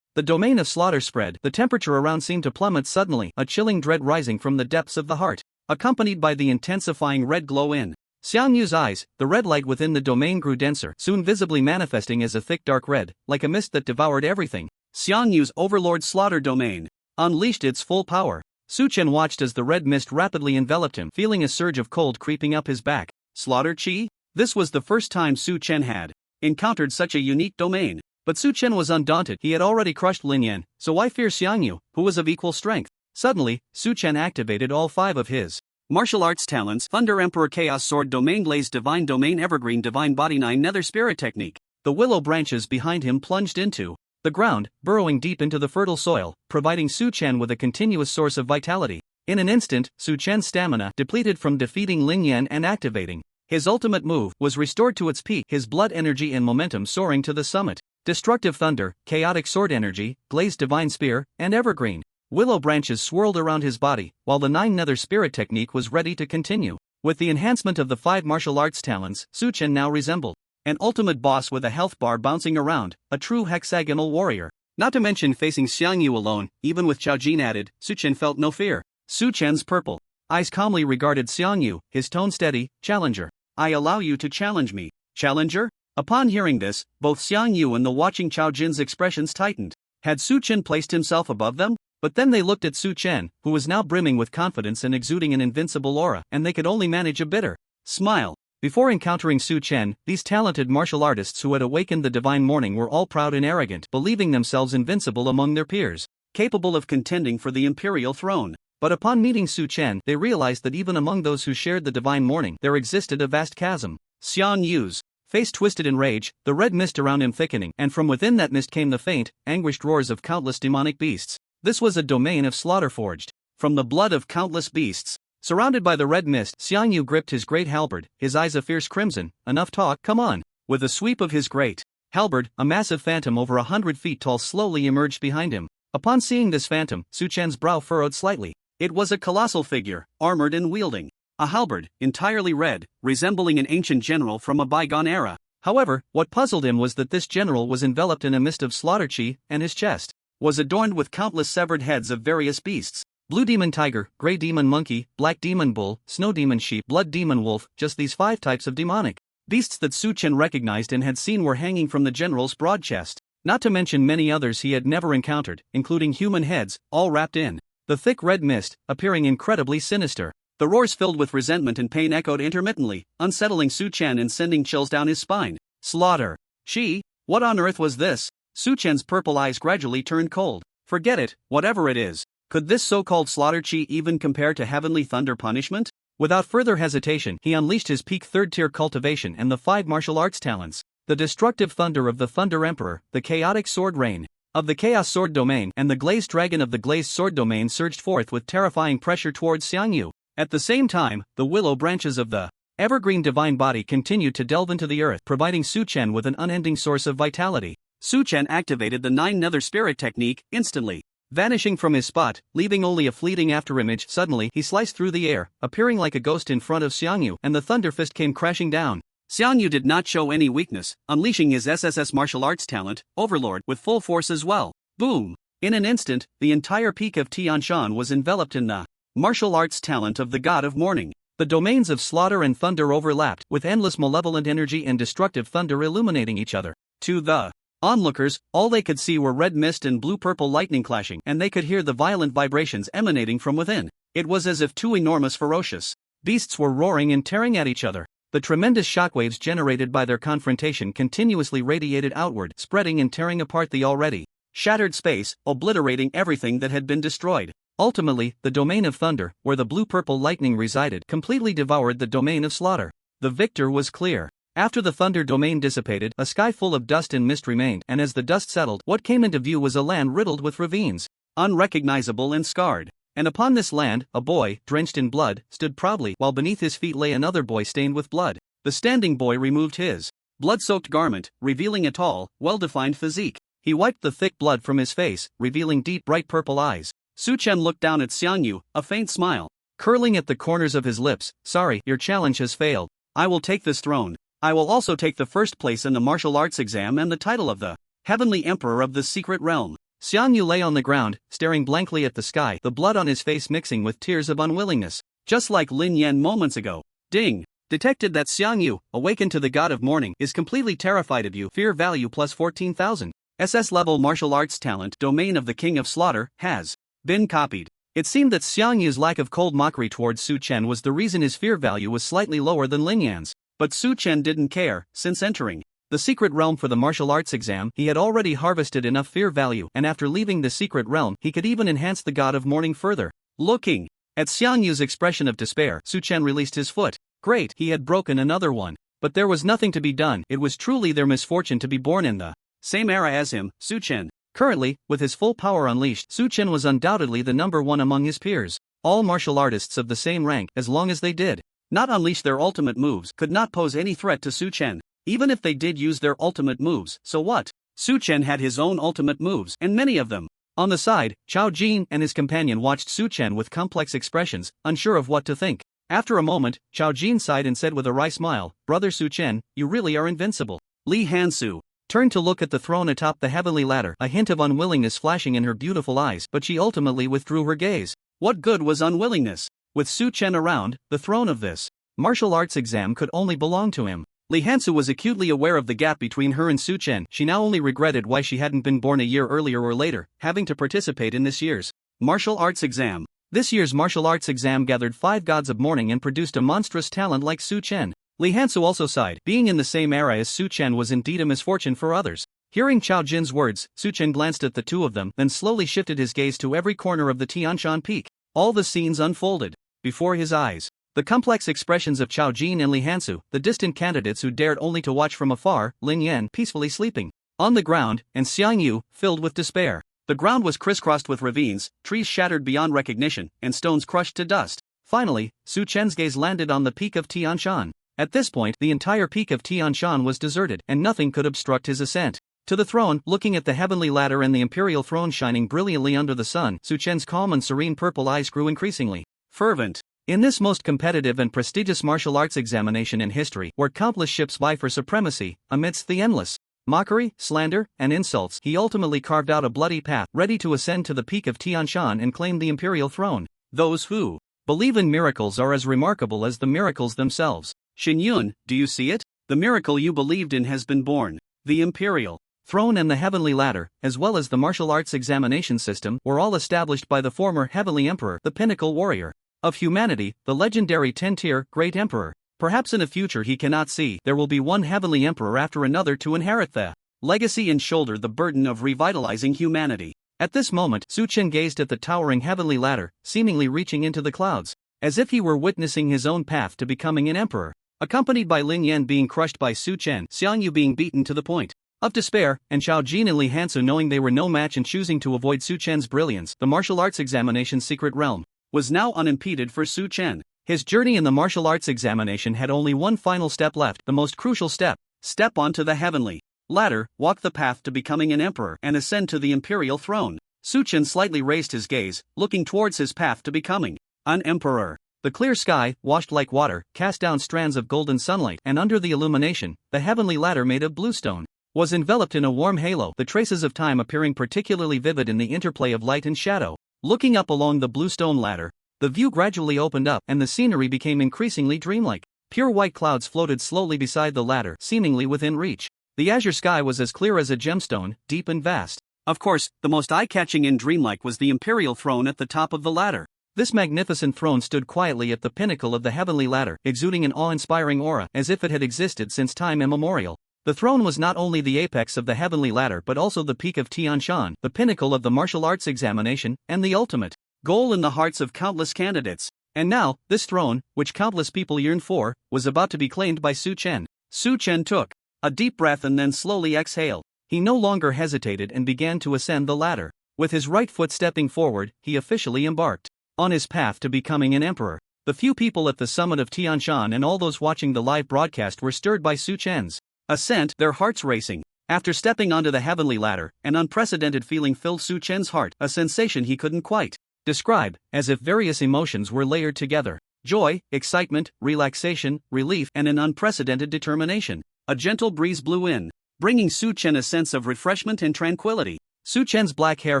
The domain of slaughter spread, the temperature around seemed to plummet suddenly, a chilling dread rising from the depths of the heart, accompanied by the intensifying red glow in Xiangyu's eyes. The red light within the domain grew denser, soon visibly manifesting as a thick dark red, like a mist that devoured everything. Xiangyu's overlord slaughter domain unleashed its full power. Su-chen watched as the red mist rapidly enveloped him, feeling a surge of cold creeping up his back. Slaughter chi? This was the first time Su-chen had encountered such a unique domain. But Su-chen was undaunted. He had already crushed Lin Yan, so why fear Xiangyu, who was of equal strength? Suddenly, Su-chen activated all 5 of his martial arts talents: Thunder Emperor Chaos Sword Domain, Blaze Divine Domain, Evergreen Divine Body, 9 Nether Spirit Technique. The willow branches behind him plunged into the ground, burrowing deep into the fertile soil, providing Su-chen with a continuous source of vitality. In an instant, Su-chen's stamina, depleted from defeating Lin Yan and activating his ultimate move, was restored to its peak, his blood energy and momentum soaring to the summit. Destructive Thunder, Chaotic Sword Energy, Blaze Divine Spear, and Evergreen willow branches swirled around his body, while the 9 Nether Spirit Technique was ready to continue. With the enhancement of the 5 martial arts talents, Su-chen now resembled an ultimate boss with a health bar bouncing around, a true hexagonal warrior. Not to mention facing Xiangyu alone, even with Chao Jin added, Su-chen felt no fear. Su-chen's purple eyes calmly regarded Xiangyu, his tone steady. "Challenger. I allow you to challenge me." "Challenger?" Upon hearing this, both Xiangyu and the watching Chao Jin's expressions tightened. Had Su-chen placed himself above them? But then they looked at Su-chen, who was now brimming with confidence and exuding an invincible aura, and they could only manage a bitter smile. Before encountering Su-chen, these talented martial artists who had awakened the divine morning were all proud and arrogant, believing themselves invincible among their peers, capable of contending for the imperial throne. But upon meeting Su-chen, they realized that even among those who shared the divine morning, there existed a vast chasm. Xiangyu's face twisted in rage, the red mist around him thickening, and from within that mist came the faint, anguished roars of countless demonic beasts. This was a domain of slaughter forged from the blood of countless beasts. Surrounded by the red mist, Xiangyu gripped his great halberd, his eyes a fierce crimson. "Enough talk, come on." With a sweep of his great halberd, a massive phantom over 100 feet tall slowly emerged behind him. Upon seeing this phantom, Su-chen's brow furrowed slightly. It was a colossal figure, armored and wielding a halberd, entirely red, resembling an ancient general from a bygone era. However, what puzzled him was that this general was enveloped in a mist of slaughter chi, and his chest was adorned with countless severed heads of various beasts. Blue demon tiger, gray demon monkey, black demon bull, snow demon sheep, blood demon wolf, just these 5 types of demonic beasts that Su-chen recognized and had seen were hanging from the general's broad chest. not to mention many others he had never encountered, including human heads, all wrapped in the thick red mist, appearing incredibly sinister. The roars filled with resentment and pain echoed intermittently, unsettling Su Chen and sending chills down his spine. Slaughter. She? What on earth was this? Su Chen's purple eyes gradually turned cold. Forget it, whatever it is. Could this so-called slaughter chi even compare to heavenly thunder punishment? Without further hesitation, he unleashed his peak third-tier cultivation and the 5 martial arts talents. The destructive thunder of the Thunder Emperor, the chaotic sword rain of the Chaos Sword Domain, and the glazed dragon of the Glazed Sword Domain surged forth with terrifying pressure towards Xiangyu. At the same time, the willow branches of the evergreen divine body continued to delve into the earth, providing Su Chen with an unending source of vitality. Su Chen activated the 9 Nether Spirit technique instantly, vanishing from his spot, leaving only a fleeting afterimage. Suddenly, he sliced through the air, appearing like a ghost in front of Xiangyu, and the Thunder Fist came crashing down. Xiangyu did not show any weakness, unleashing his SSS martial arts talent, Overlord, with full force as well. Boom! In an instant, the entire peak of Tianshan was enveloped in the martial arts talent of the God of Morning. The domains of slaughter and thunder overlapped, with endless malevolent energy and destructive thunder illuminating each other. To the onlookers, all they could see were red mist and blue-purple lightning clashing, and they could hear the violent vibrations emanating from within. It was as if 2 enormous ferocious beasts were roaring and tearing at each other. The tremendous shockwaves generated by their confrontation continuously radiated outward, spreading and tearing apart the already shattered space, obliterating everything that had been destroyed. Ultimately, the domain of thunder, where the blue-purple lightning resided, completely devoured the domain of slaughter. The victor was clear. After the thunder domain dissipated, a sky full of dust and mist remained, and as the dust settled, what came into view was a land riddled with ravines, unrecognizable and scarred. And upon this land, a boy, drenched in blood, stood proudly, while beneath his feet lay another boy stained with blood. The standing boy removed his blood-soaked garment, revealing a tall, well-defined physique. He wiped the thick blood from his face, revealing deep, bright purple eyes. Su Chen looked down at Xiangyu, a faint smile curling at the corners of his lips. Sorry, your challenge has failed. I will take this throne. I will also take the first place in the martial arts exam and the title of the Heavenly Emperor of the Secret Realm. Xiangyu lay on the ground, staring blankly at the sky, the blood on his face mixing with tears of unwillingness. Just like Lin Yan moments ago. Ding! Detected that Xiangyu, awakened to the God of Morning, is completely terrified of you. Fear value plus 14,000. SS level martial arts talent, domain of the King of Slaughter, has been copied. It seemed that Xiangyu's lack of cold mockery towards Su Chen was the reason his fear value was slightly lower than Lin Yan's. But Su Chen didn't care, since entering the secret realm for the martial arts exam, he had already harvested enough fear value, and after leaving the secret realm, he could even enhance the God of Morning further. Looking at Xiangyu's expression of despair, Su Chen released his foot. Great, he had broken another one. But there was nothing to be done. It was truly their misfortune to be born in the same era as him, Su Chen. Currently, with his full power unleashed, Su Chen was undoubtedly the number one among his peers. All martial artists of the same rank, as long as they did not unleash their ultimate moves, could not pose any threat to Su Chen. Even if they did use their ultimate moves, so what? Su Chen had his own ultimate moves, and many of them. On the side, Chao Jin and his companion watched Su Chen with complex expressions, unsure of what to think. After a moment, Chao Jin sighed and said with a wry smile, "Brother Su Chen, you really are invincible." Li Hansu turned to look at the throne atop the heavenly ladder, a hint of unwillingness flashing in her beautiful eyes, but she ultimately withdrew her gaze. What good was unwillingness? With Su Chen around, the throne of this martial arts exam could only belong to him. Li Hansu was acutely aware of the gap between her and Su Chen. She now only regretted why she hadn't been born a year earlier or later, having to participate in this year's martial arts exam. This year's martial arts exam gathered 5 gods of morning and produced a monstrous talent like Su Chen. Li Hansu also sighed. Being in the same era as Su Chen was indeed a misfortune for others. Hearing Chao Jin's words, Su Chen glanced at the two of them, then slowly shifted his gaze to every corner of the Tianshan Peak. All the scenes unfolded before his eyes. The complex expressions of Chao Jin and Li Hansu, the distant candidates who dared only to watch from afar, Lin Yan peacefully sleeping on the ground, and Xiangyu, filled with despair. The ground was crisscrossed with ravines, trees shattered beyond recognition, and stones crushed to dust. Finally, Su Chen's gaze landed on the peak of Tianshan. At this point, the entire peak of Tianshan was deserted, and nothing could obstruct his ascent to the throne. Looking at the heavenly ladder and the imperial throne shining brilliantly under the sun, Su Chen's calm and serene purple eyes grew increasingly fervent. In this most competitive and prestigious martial arts examination in history, where countless ships vie for supremacy, amidst the endless mockery, slander, and insults, he ultimately carved out a bloody path, ready to ascend to the peak of Tianshan and claim the imperial throne. Those who believe in miracles are as remarkable as the miracles themselves. Xin Yun, do you see it? The miracle you believed in has been born. The imperial throne and the heavenly ladder, as well as the martial arts examination system, were all established by the former heavenly emperor, the pinnacle warrior of humanity, the legendary 10-tier great emperor. Perhaps in a future he cannot see, there will be one heavenly emperor after another to inherit the legacy and shoulder the burden of revitalizing humanity. At this moment, Su Chen gazed at the towering heavenly ladder, seemingly reaching into the clouds, as if he were witnessing his own path to becoming an emperor. Accompanied by Lin Yan being crushed by Su Chen, Xiang Yu being beaten to the point of despair, and Xiao Jin and Li Hansu knowing they were no match and choosing to avoid Su Chen's brilliance, the martial arts examination's secret realm was now unimpeded for Su Chen. His journey in the martial arts examination had only one final step left, the most crucial step. Step onto the heavenly ladder, walk the path to becoming an emperor, and ascend to the imperial throne. Su Chen slightly raised his gaze, looking towards his path to becoming an emperor. The clear sky, washed like water, cast down strands of golden sunlight, and under the illumination, the heavenly ladder made of bluestone was enveloped in a warm halo, the traces of time appearing particularly vivid in the interplay of light and shadow. Looking up along the bluestone ladder, the view gradually opened up and the scenery became increasingly dreamlike. Pure white clouds floated slowly beside the ladder, seemingly within reach. The azure sky was as clear as a gemstone, deep and vast. Of course, the most eye-catching and dreamlike was the imperial throne at the top of the ladder. This magnificent throne stood quietly at the pinnacle of the heavenly ladder, exuding an awe-inspiring aura, as if it had existed since time immemorial. The throne was not only the apex of the heavenly ladder but also the peak of Tianshan, the pinnacle of the martial arts examination, and the ultimate goal in the hearts of countless candidates. And now, this throne, which countless people yearned for, was about to be claimed by Su Chen. Su Chen took a deep breath and then slowly exhaled. He no longer hesitated and began to ascend the ladder. With his right foot stepping forward, he officially embarked on his path to becoming an emperor. The few people at the summit of Tianshan and all those watching the live broadcast were stirred by Su Chen's ascent, their hearts racing. After stepping onto the heavenly ladder, an unprecedented feeling filled Su Chen's heart, a sensation he couldn't quite describe, as if various emotions were layered together. Joy, excitement, relaxation, relief, and an unprecedented determination. A gentle breeze blew in, bringing Su Chen a sense of refreshment and tranquility. Su Chen's black hair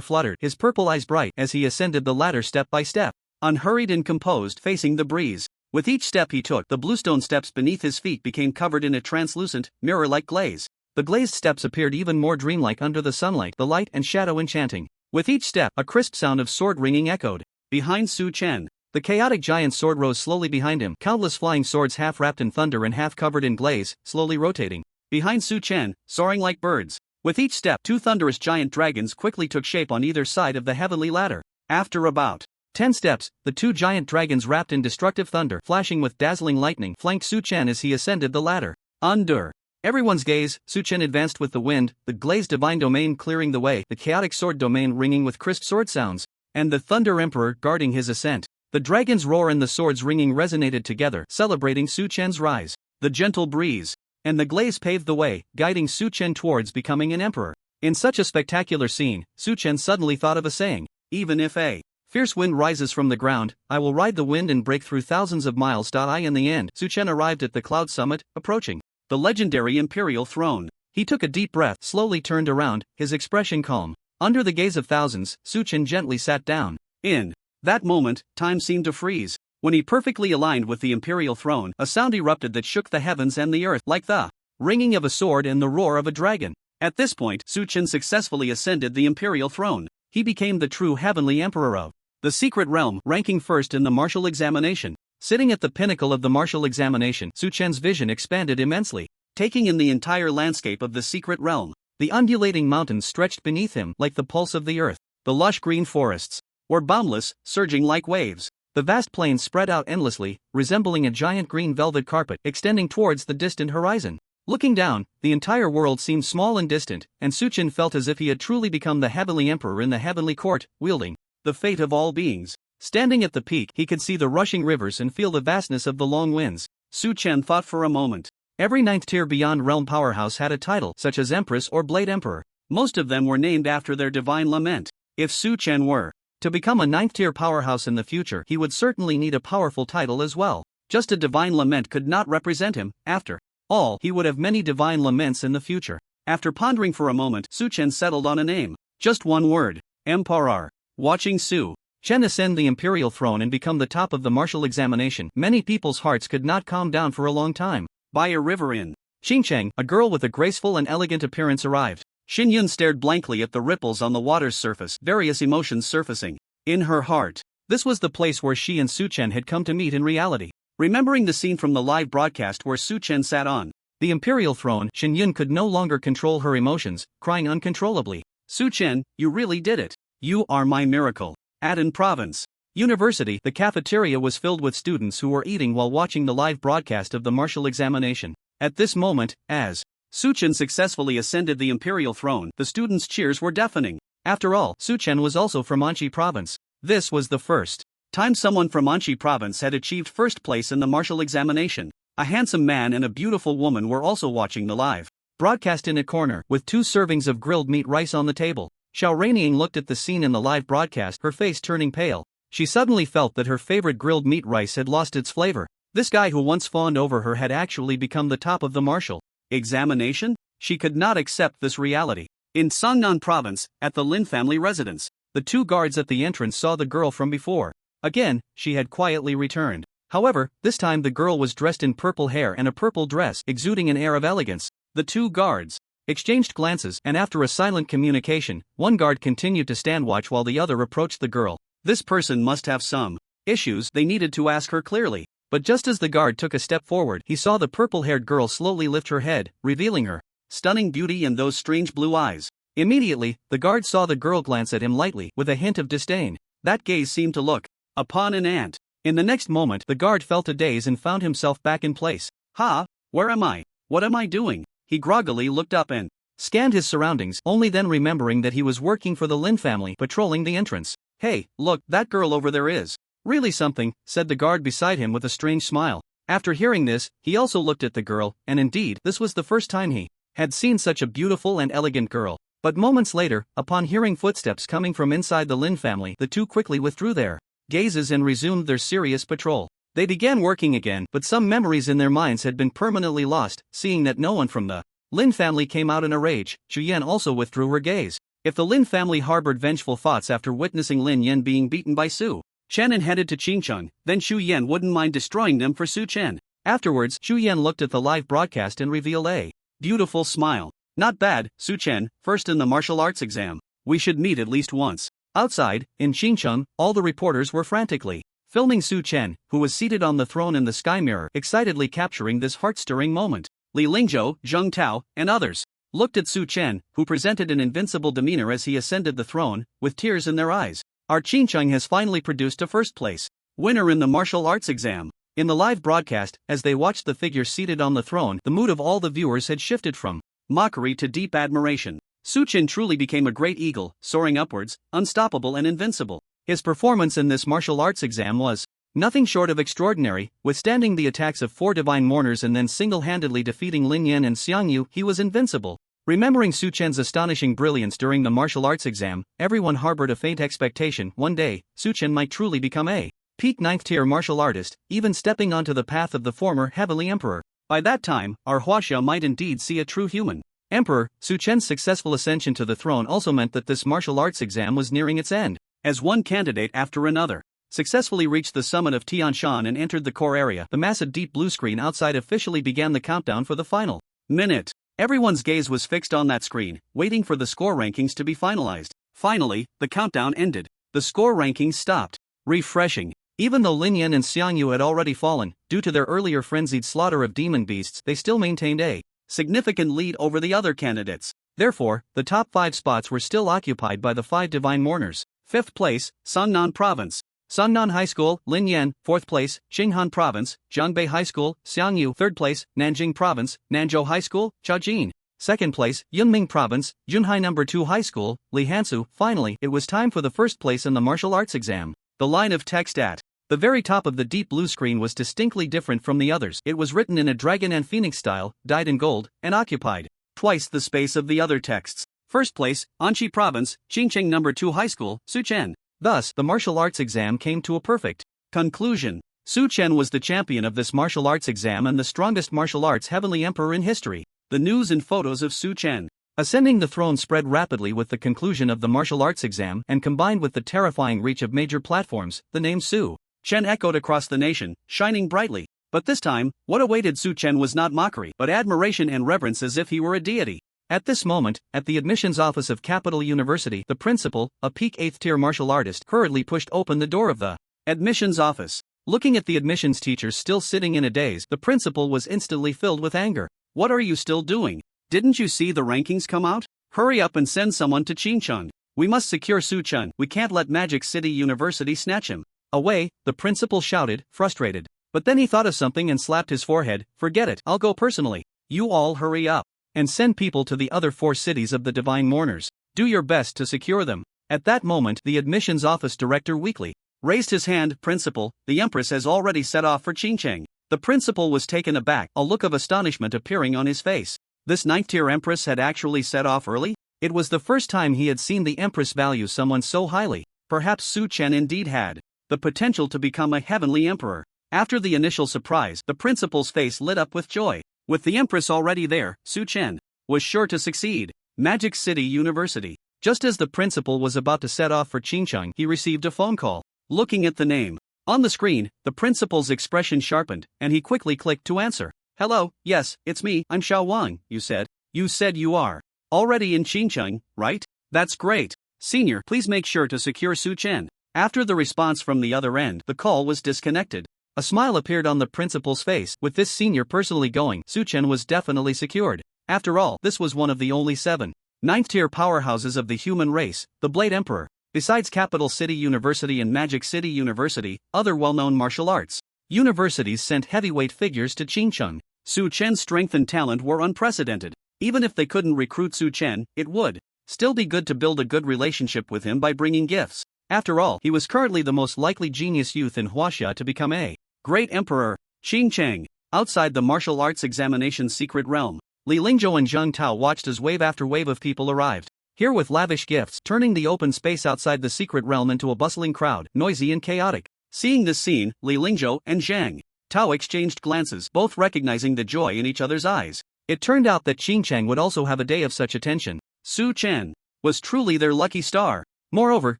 fluttered, his purple eyes bright as he ascended the ladder step by step, unhurried and composed, facing the breeze. With each step he took, the bluestone steps beneath his feet became covered in a translucent, mirror-like glaze. The glazed steps appeared even more dreamlike under the sunlight, the light and shadow enchanting. With each step, a crisp sound of sword ringing echoed behind Su Chen. The chaotic giant sword rose slowly behind him, countless flying swords half wrapped in thunder and half covered in glaze, slowly rotating behind Su Chen, soaring like birds. With each step, two thunderous giant dragons quickly took shape on either side of the heavenly ladder. After about 10 steps, the two giant dragons wrapped in destructive thunder, flashing with dazzling lightning, flanked Su Chen as he ascended the ladder. Under everyone's gaze, Su Chen advanced with the wind, the glazed divine domain clearing the way, the chaotic sword domain ringing with crisp sword sounds, and the Thunder Emperor guarding his ascent. The dragon's roar and the sword's ringing resonated together, celebrating Su Chen's rise. The gentle breeze and the glaze paved the way, guiding Su Chen towards becoming an emperor. In such a spectacular scene, Su Chen suddenly thought of a saying: even if a fierce wind rises from the ground, I will ride the wind and break through thousands of miles. In the end, Su Chen arrived at the cloud summit, approaching the legendary imperial throne. He took a deep breath, slowly turned around, his expression calm. Under the gaze of thousands, Su Chen gently sat down. In that moment, time seemed to freeze. When he perfectly aligned with the imperial throne, a sound erupted that shook the heavens and the earth, like the ringing of a sword and the roar of a dragon. At this point, Su Chen successfully ascended the imperial throne. He became the true heavenly emperor of the secret realm, ranking first in the martial examination. Sitting at the pinnacle of the martial examination, Su Chen's vision expanded immensely, taking in the entire landscape of the secret realm. The undulating mountains stretched beneath him like the pulse of the earth. The lush green forests were boundless, surging like waves. The vast plains spread out endlessly, resembling a giant green velvet carpet extending towards the distant horizon. Looking down, the entire world seemed small and distant, and Su Chen felt as if he had truly become the heavenly emperor in the heavenly court, wielding the fate of all beings. Standing at the peak, he could see the rushing rivers and feel the vastness of the long winds. Su Chen thought for a moment. Every ninth tier beyond realm powerhouse had a title, such as Empress or Blade Emperor. Most of them were named after their divine lament. If Su Chen were to become a ninth tier powerhouse in the future, he would certainly need a powerful title as well. Just a divine lament could not represent him. After all, he would have many divine laments in the future. After pondering for a moment, Su Chen settled on a name. Just one word: Emperor. Watching Su Chen ascend the imperial throne and become the top of the martial examination, many people's hearts could not calm down for a long time. By a river in Xinjiang, a girl with a graceful and elegant appearance arrived. Shin Yun stared blankly at the ripples on the water's surface, various emotions surfacing in her heart. This was the place where she and Su-chen had come to meet in reality. Remembering the scene from the live broadcast where Su-chen sat on the imperial throne, Shin Yun could no longer control her emotions, crying uncontrollably. Su-chen, you really did it. You are my miracle. Aden Province University. The cafeteria was filled with students who were eating while watching the live broadcast of the martial examination. At this moment, as Su-chen successfully ascended the imperial throne, the students' cheers were deafening. After all, Su-chen was also from Anchi Province. This was the first time someone from Anchi Province had achieved first place in the martial examination. A handsome man and a beautiful woman were also watching the live broadcast in a corner, with 2 servings of grilled meat rice on the table. Xiao Raining looked at the scene in the live broadcast, her face turning pale. She suddenly felt that her favorite grilled meat rice had lost its flavor. This guy who once fawned over her had actually become the top of the martial examination? She could not accept this reality. In Songnan Province, at the Lin family residence, the 2 guards at the entrance saw the girl from before. Again, she had quietly returned. However, this time the girl was dressed in purple hair and a purple dress, exuding an air of elegance. The 2 guards exchanged glances, and after a silent communication, one guard continued to stand watch while the other approached the girl. This person must have some issues, they needed to ask her clearly. But just as the guard took a step forward, he saw the purple-haired girl slowly lift her head, revealing her stunning beauty and those strange blue eyes. Immediately, the guard saw the girl glance at him lightly, with a hint of disdain. That gaze seemed to look upon an ant. In the next moment, the guard felt a daze and found himself back in place. Ha! Where am I? What am I doing? He groggily looked up and scanned his surroundings, only then remembering that he was working for the Lin family, patrolling the entrance. Hey, look, that girl over there is really something, said the guard beside him with a strange smile. After hearing this, he also looked at the girl, and indeed, this was the first time he had seen such a beautiful and elegant girl. But moments later, upon hearing footsteps coming from inside the Lin family, the 2 quickly withdrew their gazes and resumed their serious patrol. They began working again, but some memories in their minds had been permanently lost. Seeing that no one from the Lin family came out in a rage, Xu Yan also withdrew her gaze. If the Lin family harbored vengeful thoughts after witnessing Lin Yan being beaten by Su Chen and headed to Qingcheng, then Xu Yan wouldn't mind destroying them for Su Chen. Afterwards, Xu Yan looked at the live broadcast and revealed a beautiful smile. Not bad, Su Chen, first in the martial arts exam. We should meet at least once. Outside, in Qingcheng, all the reporters were frantically filming Su Chen, who was seated on the throne in the sky mirror, excitedly capturing this heart-stirring moment. Li Lingzhou, Zheng Tao, and others looked at Su Chen, who presented an invincible demeanor as he ascended the throne, with tears in their eyes. Our Qingcheng has finally produced a first-place winner in the martial arts exam. In the live broadcast, as they watched the figure seated on the throne, the mood of all the viewers had shifted from mockery to deep admiration. Su Chen truly became a great eagle, soaring upwards, unstoppable and invincible. His performance in this martial arts exam was nothing short of extraordinary, withstanding the attacks of 4 divine mourners and then single-handedly defeating Lin Yan and Xiang Yu. He was invincible. Remembering Su Chen's astonishing brilliance during the martial arts exam, everyone harbored a faint expectation one day Su Chen might truly become a peak 9th-tier martial artist, even stepping onto the path of the former heavenly emperor. By that time, our Huaxia might indeed see a true human emperor. Su Chen's successful ascension to the throne also meant that this martial arts exam was nearing its end. As one candidate after another successfully reached the summit of Tianshan and entered the core area, the massive deep blue screen outside officially began the countdown for the final minute. Everyone's gaze was fixed on that screen, waiting for the score rankings to be finalized. Finally, the countdown ended. The score rankings stopped. Refreshing. Even though Lin Yan and Xiang Yu had already fallen, due to their earlier frenzied slaughter of demon beasts, they still maintained a significant lead over the other candidates. Therefore, the top 5 spots were still occupied by the 5 divine mourners. 5th place, Songnan Province. Songnan High School, Lin Yan. 4th place, Qinghan Province, Zhongbei High School, Xiang Yu. 3rd place, Nanjing Province, Nanzhou High School, Chaojin. 2nd place, Yunming Province, Junhai No. 2 High School, Li Hansu. Finally, it was time for the first place in the martial arts exam. The line of text at the very top of the deep blue screen was distinctly different from the others. It was written in a dragon and phoenix style, dyed in gold, and occupied twice the space of the other texts. 1st place, Anchi Province, Qingcheng No. 2 High School, Su Chen. Thus, the martial arts exam came to a perfect conclusion. Su Chen was the champion of this martial arts exam and the strongest martial arts heavenly emperor in history. The news and photos of Su Chen ascending the throne spread rapidly with the conclusion of the martial arts exam, and combined with the terrifying reach of major platforms, the name Su Chen echoed across the nation, shining brightly. But this time, what awaited Su Chen was not mockery, but admiration and reverence as if he were a deity. At this moment, at the admissions office of Capital University, the principal, a peak 8th-tier martial artist, hurriedly pushed open the door of the admissions office. Looking at the admissions teachers still sitting in a daze, the principal was instantly filled with anger. What are you still doing? Didn't you see the rankings come out? Hurry up and send someone to Qingcheng. We must secure Su-Chen. We can't let Magic City University snatch him away, the principal shouted, frustrated. But then he thought of something and slapped his forehead. Forget it, I'll go personally. You all hurry up and send people to the other 4 cities of the Divine Mourners. Do your best to secure them. At that moment, the admissions office director weakly raised his hand. Principal, the Empress has already set off for Qingcheng. The principal was taken aback, a look of astonishment appearing on his face. This 9th-tier Empress had actually set off early? It was the first time he had seen the Empress value someone so highly. Perhaps Su-Chen indeed had the potential to become a heavenly emperor. After the initial surprise, the principal's face lit up with joy. With the Empress already there, Su-Chen was sure to succeed. Magic City University. Just as the principal was about to set off for Qingcheng, he received a phone call. Looking at the name on the screen, the principal's expression sharpened, and he quickly clicked to answer. Hello, yes, it's me, I'm Xiao Wang. You said you are already in Qingcheng, right? That's great. Senior, please make sure to secure Su-Chen. After the response from the other end, the call was disconnected. A smile appeared on the principal's face. With this senior personally going, Su-Chen was definitely secured. After all, this was one of the only 7 9th-tier powerhouses of the human race, the Blade Emperor. Besides Capital City University and Magic City University, other well-known martial arts universities sent heavyweight figures to Qingcheng. Su-Chen's strength and talent were unprecedented. Even if they couldn't recruit Su-Chen, it would still be good to build a good relationship with him by bringing gifts. After all, he was currently the most likely genius youth in Huaxia to become a great emperor. Qingcheng. Outside the martial arts examination's secret realm, Li Lingzhou and Zheng Tao watched as wave after wave of people arrived, here with lavish gifts, turning the open space outside the secret realm into a bustling crowd, noisy and chaotic. Seeing this scene, Li Lingzhou and Zheng Tao exchanged glances, both recognizing the joy in each other's eyes. It turned out that Qingcheng would also have a day of such attention. Su-Chen was truly their lucky star. Moreover,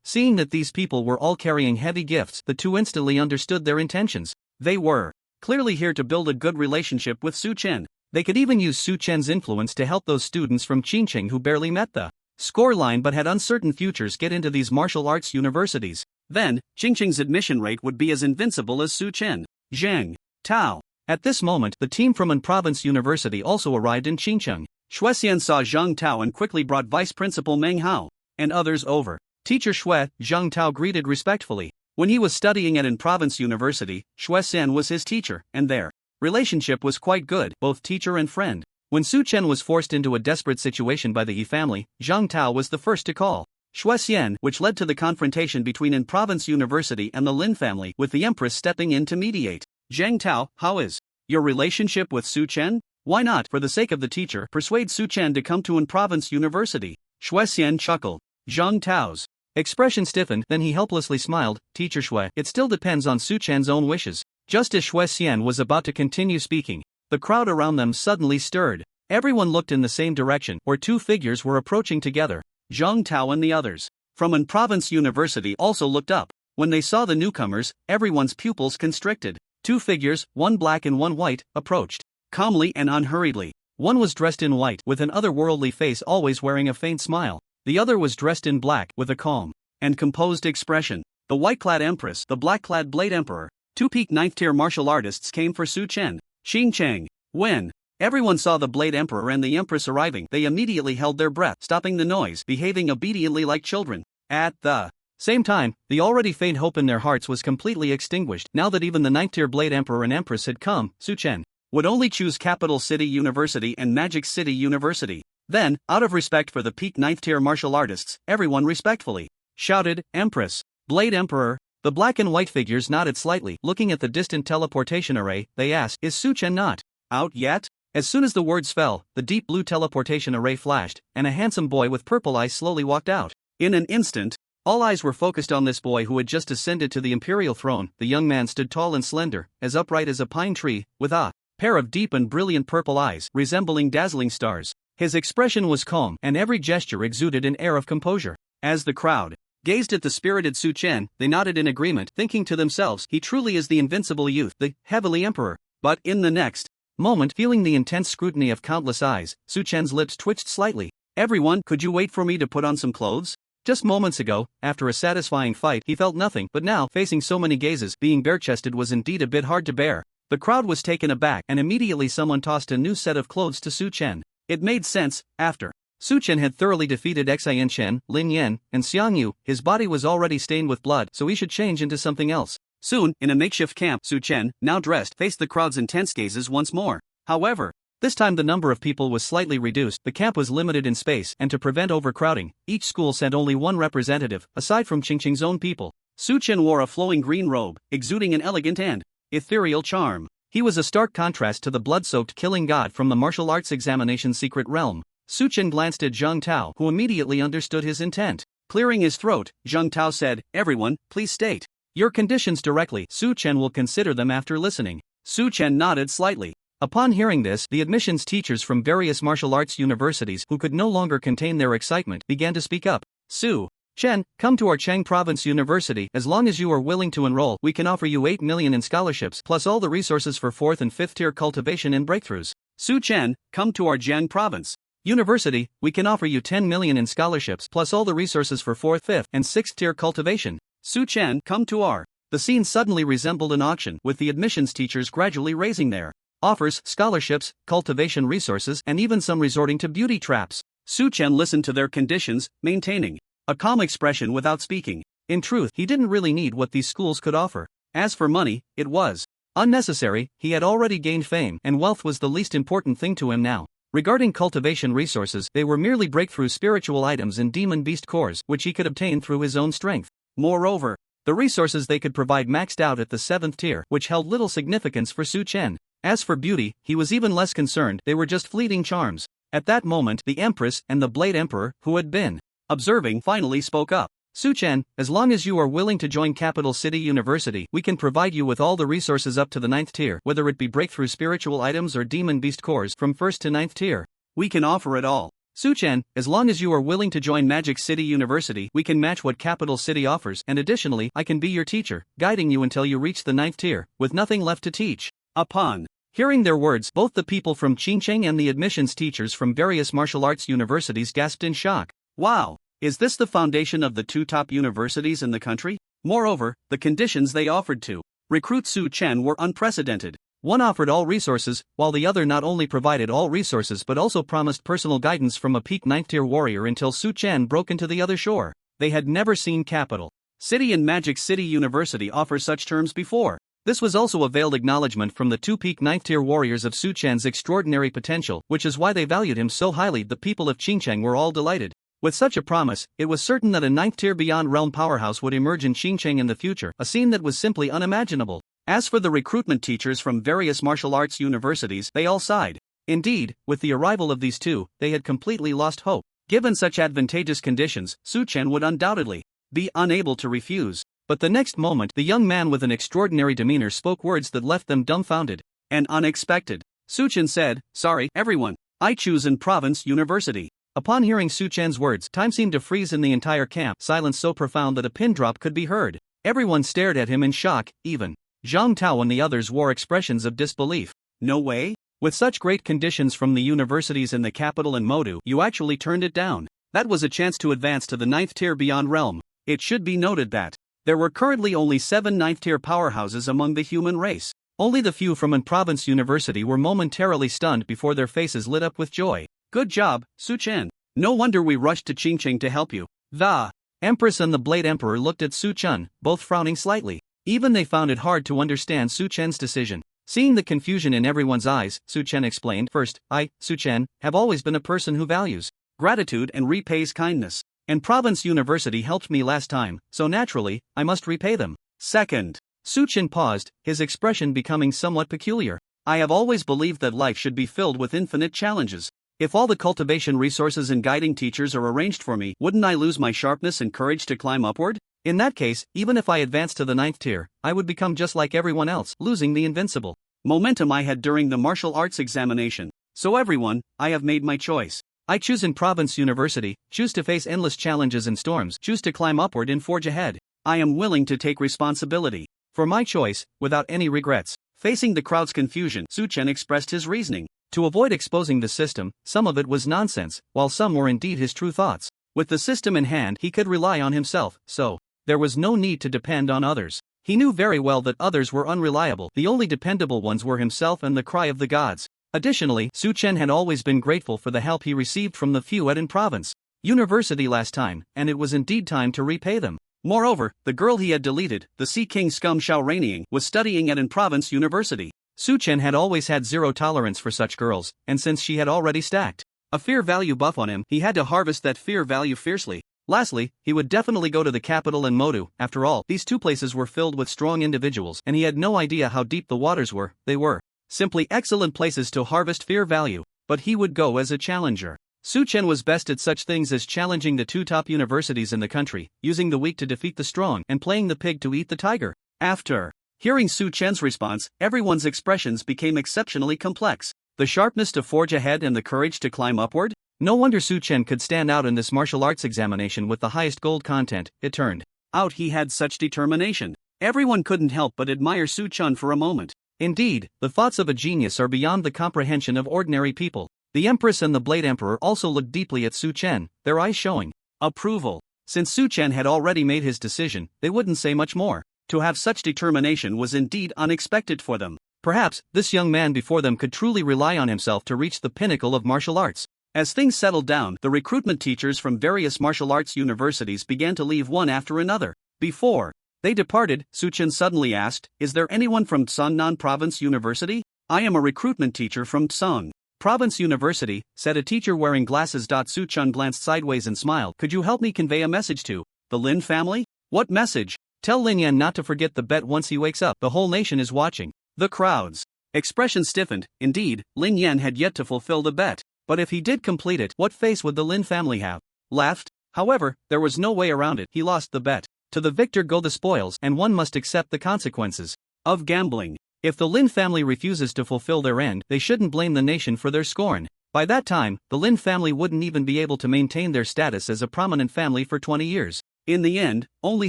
seeing that these people were all carrying heavy gifts, the two instantly understood their intentions. They were clearly here to build a good relationship with Su-Chen. They could even use Su-Chen's influence to help those students from Qingcheng who barely met the scoreline but had uncertain futures get into these martial arts universities. Then, Qingcheng's admission rate would be as invincible as Su-Chen. Zheng Tao. At this moment, the team from an province university also arrived in Qingcheng. Shuexian saw Zheng Tao and quickly brought Vice Principal Meng Hao and others over. Teacher Shui, Zheng Tao greeted respectfully. When he was studying at an province university, Shuexian was his teacher, and their relationship was quite good, both teacher and friend. When Su-Chen was forced into a desperate situation by the Yi family, Zheng Tao was the first to call Shuexian, which led to the confrontation between an province university and the Lin family, with the Empress stepping in to mediate. Zheng Tao, how is your relationship with Su-Chen? Why not, for the sake of the teacher, persuade Su-Chen to come to an province university? Shuexian chuckled. Zheng Tao's expression stiffened, then he helplessly smiled. Teacher Shui, it still depends on Su-Chen's own wishes. Just as Shuexian was about to continue speaking, the crowd around them suddenly stirred. Everyone looked in the same direction, where 2 figures were approaching together. Zheng Tao and the others from an province university also looked up. When they saw the newcomers, everyone's pupils constricted. 2 figures, one black and one white, approached calmly and unhurriedly. One was dressed in white, with an otherworldly face, always wearing a faint smile. The other was dressed in black, with a calm and composed expression. The white-clad Empress, the black-clad Blade Emperor. 2 peak 9th-tier martial artists came for Su-Chen. Qingcheng. When everyone saw the Blade Emperor and the Empress arriving, they immediately held their breath, stopping the noise, behaving obediently like children. At the same time, the already faint hope in their hearts was completely extinguished. Now that even the 9th-tier Blade Emperor and Empress had come, Su-Chen would only choose Capital City University and Magic City University. Then, out of respect for the peak 9th-tier martial artists, everyone respectfully shouted, Empress, Blade Emperor. The black and white figures nodded slightly. Looking at the distant teleportation array, they asked, is Su-Chen not out yet? As soon as the words fell, the deep blue teleportation array flashed, and a handsome boy with purple eyes slowly walked out. In an instant, all eyes were focused on this boy who had just ascended to the imperial throne. The young man stood tall and slender, as upright as a pine tree, with a pair of deep and brilliant purple eyes, resembling dazzling stars. His expression was calm, and every gesture exuded an air of composure. As the crowd gazed at the spirited Su-Chen, they nodded in agreement, thinking to themselves, he truly is the invincible youth, the heavenly emperor. But in the next moment. Feeling the intense scrutiny of countless eyes, Su Chen's lips twitched slightly. Everyone, could you wait for me to put on some clothes? Just moments ago, after a satisfying fight, he felt nothing, but now, facing so many gazes, being bare-chested was indeed a bit hard to bear. The crowd was taken aback, and immediately someone tossed a new set of clothes to Su Chen. It made sense, after Su Chen had thoroughly defeated Xian Chen, Lin Yan, and Xiang Yu, his body was already stained with blood, so he should change into something else. Soon, in a makeshift camp, Su Chen, now dressed, faced the crowd's intense gazes once more. However, this time the number of people was slightly reduced, the camp was limited in space, and to prevent overcrowding, each school sent only one representative, aside from Qingqing's own people. Su Chen wore a flowing green robe, exuding an elegant and ethereal charm. He was a stark contrast to the blood-soaked killing god from the martial arts examination secret realm. Su Chen glanced at Zhang Tao, who immediately understood his intent. Clearing his throat, Zhang Tao said, "Everyone, please state your conditions directly. Su Chen will consider them after listening." Su Chen nodded slightly. Upon hearing this, the admissions teachers from various martial arts universities who could no longer contain their excitement began to speak up. Su Chen, come to our Chang Province University. As long as you are willing to enroll, we can offer you 8 million in scholarships, plus all the resources for 4th and 5th tier cultivation and breakthroughs. Su Chen, come to our Jiang Province University, we can offer you 10 million in scholarships, plus all the resources for 4th, 5th, and 6th tier cultivation. Su Chen, come to our. The scene suddenly resembled an auction, with the admissions teachers gradually raising their offers, scholarships, cultivation resources, and even some resorting to beauty traps. Su Chen listened to their conditions, maintaining a calm expression without speaking. In truth, he didn't really need what these schools could offer. As for money, it was unnecessary. He had already gained fame, and wealth was the least important thing to him now. Regarding cultivation resources, they were merely breakthrough spiritual items and demon beast cores, which he could obtain through his own strength. Moreover, the resources they could provide maxed out at the 7th tier, which held little significance for Su Chen. As for beauty, he was even less concerned, they were just fleeting charms. At that moment, the Empress and the Blade Emperor, who had been observing, finally spoke up. Su Chen, as long as you are willing to join Capital City University, we can provide you with all the resources up to the 9th tier, whether it be breakthrough spiritual items or demon beast cores from 1st to 9th tier. We can offer it all. Su Chen, as long as you are willing to join Magic City University, we can match what Capital City offers, and additionally, I can be your teacher, guiding you until you reach the 9th tier, with nothing left to teach. Upon hearing their words, both the people from Qingqing and the admissions teachers from various martial arts universities gasped in shock. Wow! Is this the foundation of the 2 top universities in the country? Moreover, the conditions they offered to recruit Su Chen were unprecedented. One offered all resources, while the other not only provided all resources but also promised personal guidance from a peak 9th tier warrior until Su Chen broke into the other shore. They had never seen Capital City and Magic City University offer such terms before. This was also a veiled acknowledgement from the 2 peak 9th tier warriors of Su Chen's extraordinary potential, which is why they valued him so highly. The people of Qingcheng were all delighted. With such a promise, it was certain that a 9th tier beyond realm powerhouse would emerge in Qingcheng in the future, a scene that was simply unimaginable. As for the recruitment teachers from various martial arts universities, they all sighed. Indeed, with the arrival of these two, they had completely lost hope. Given such advantageous conditions, Su Chen would undoubtedly be unable to refuse. But the next moment, the young man with an extraordinary demeanor spoke words that left them dumbfounded and unexpected. Su Chen said, "Sorry, everyone. I choose in Province University." Upon hearing Su Chen's words, time seemed to freeze in the entire camp, silence so profound that a pin drop could be heard. Everyone stared at him in shock, even Zhang Tao and the others wore expressions of disbelief. No way? With such great conditions from the universities in the capital and Modu, you actually turned it down. That was a chance to advance to the 9th tier beyond realm. It should be noted that there were currently only 7 9th tier powerhouses among the human race. Only the few from an province university were momentarily stunned before their faces lit up with joy. Good job, Su Chen. No wonder we rushed to Qingqing to help you. The Empress and the Blade Emperor looked at Su Chen, both frowning slightly. Even they found it hard to understand Su Chen's decision. Seeing the confusion in everyone's eyes, Su Chen explained, "First, I, Su Chen, have always been a person who values gratitude and repays kindness. And Province University helped me last time, so naturally, I must repay them. Second," Su Chen paused, his expression becoming somewhat peculiar. "I have always believed that life should be filled with infinite challenges. If all the cultivation resources and guiding teachers are arranged for me, wouldn't I lose my sharpness and courage to climb upward? In that case, even if I advanced to the 9th tier, I would become just like everyone else, losing the invincible momentum I had during the martial arts examination. So everyone, I have made my choice. I choose in Province University, choose to face endless challenges and storms, choose to climb upward and forge ahead. I am willing to take responsibility for my choice, without any regrets. Facing the crowd's confusion, Su Chen expressed his reasoning. To avoid exposing the system, some of it was nonsense, while some were indeed his true thoughts. With the system in hand, he could rely on himself, so there was no need to depend on others. He knew very well that others were unreliable. The only dependable ones were himself and the cry of the gods. Additionally, Su Chen had always been grateful for the help he received from the few at in province university last time, and it was indeed time to repay them. Moreover, the girl he had deleted, the Sea King scum Xiao Raining, was studying at in province university. Su Chen had always had zero tolerance for such girls, and since she had already stacked a fear value buff on him, he had to harvest that fear value fiercely. Lastly, he would definitely go to the capital and Modu. After all, these two places were filled with strong individuals, and he had no idea how deep the waters were. They were simply excellent places to harvest fear value, but he would go as a challenger. Su Chen was best at such things as challenging the two top universities in the country, using the weak to defeat the strong, and playing the pig to eat the tiger. After hearing Su Chen's response, everyone's expressions became exceptionally complex. The sharpness to forge ahead and the courage to climb upward? No wonder Su Chen could stand out in this martial arts examination with the highest gold content. It turned out he had such determination. Everyone couldn't help but admire Su Chen for a moment. Indeed, the thoughts of a genius are beyond the comprehension of ordinary people. The Empress and the Blade Emperor also looked deeply at Su Chen, their eyes showing approval. Since Su Chen had already made his decision, they wouldn't say much more. To have such determination was indeed unexpected for them. Perhaps, this young man before them could truly rely on himself to reach the pinnacle of martial arts. As things settled down, the recruitment teachers from various martial arts universities began to leave one after another. Before they departed, Su Chen suddenly asked, "Is there anyone from Sunnan Province University? I am a recruitment teacher from Sung Province University," said a teacher wearing glasses. Su Chen glanced sideways and smiled. "Could you help me convey a message to the Lin family?" "What message?" "Tell Lin Yan not to forget the bet once he wakes up. The whole nation is watching." The crowd's expression stiffened. Indeed, Lin Yan had yet to fulfill the bet. But if he did complete it, what face would the Lin family have? Left? However, there was no way around it. He lost the bet. To the victor go the spoils, and one must accept the consequences of gambling. If the Lin family refuses to fulfill their end, they shouldn't blame the nation for their scorn. By that time, the Lin family wouldn't even be able to maintain their status as a prominent family for 20 years. In the end, only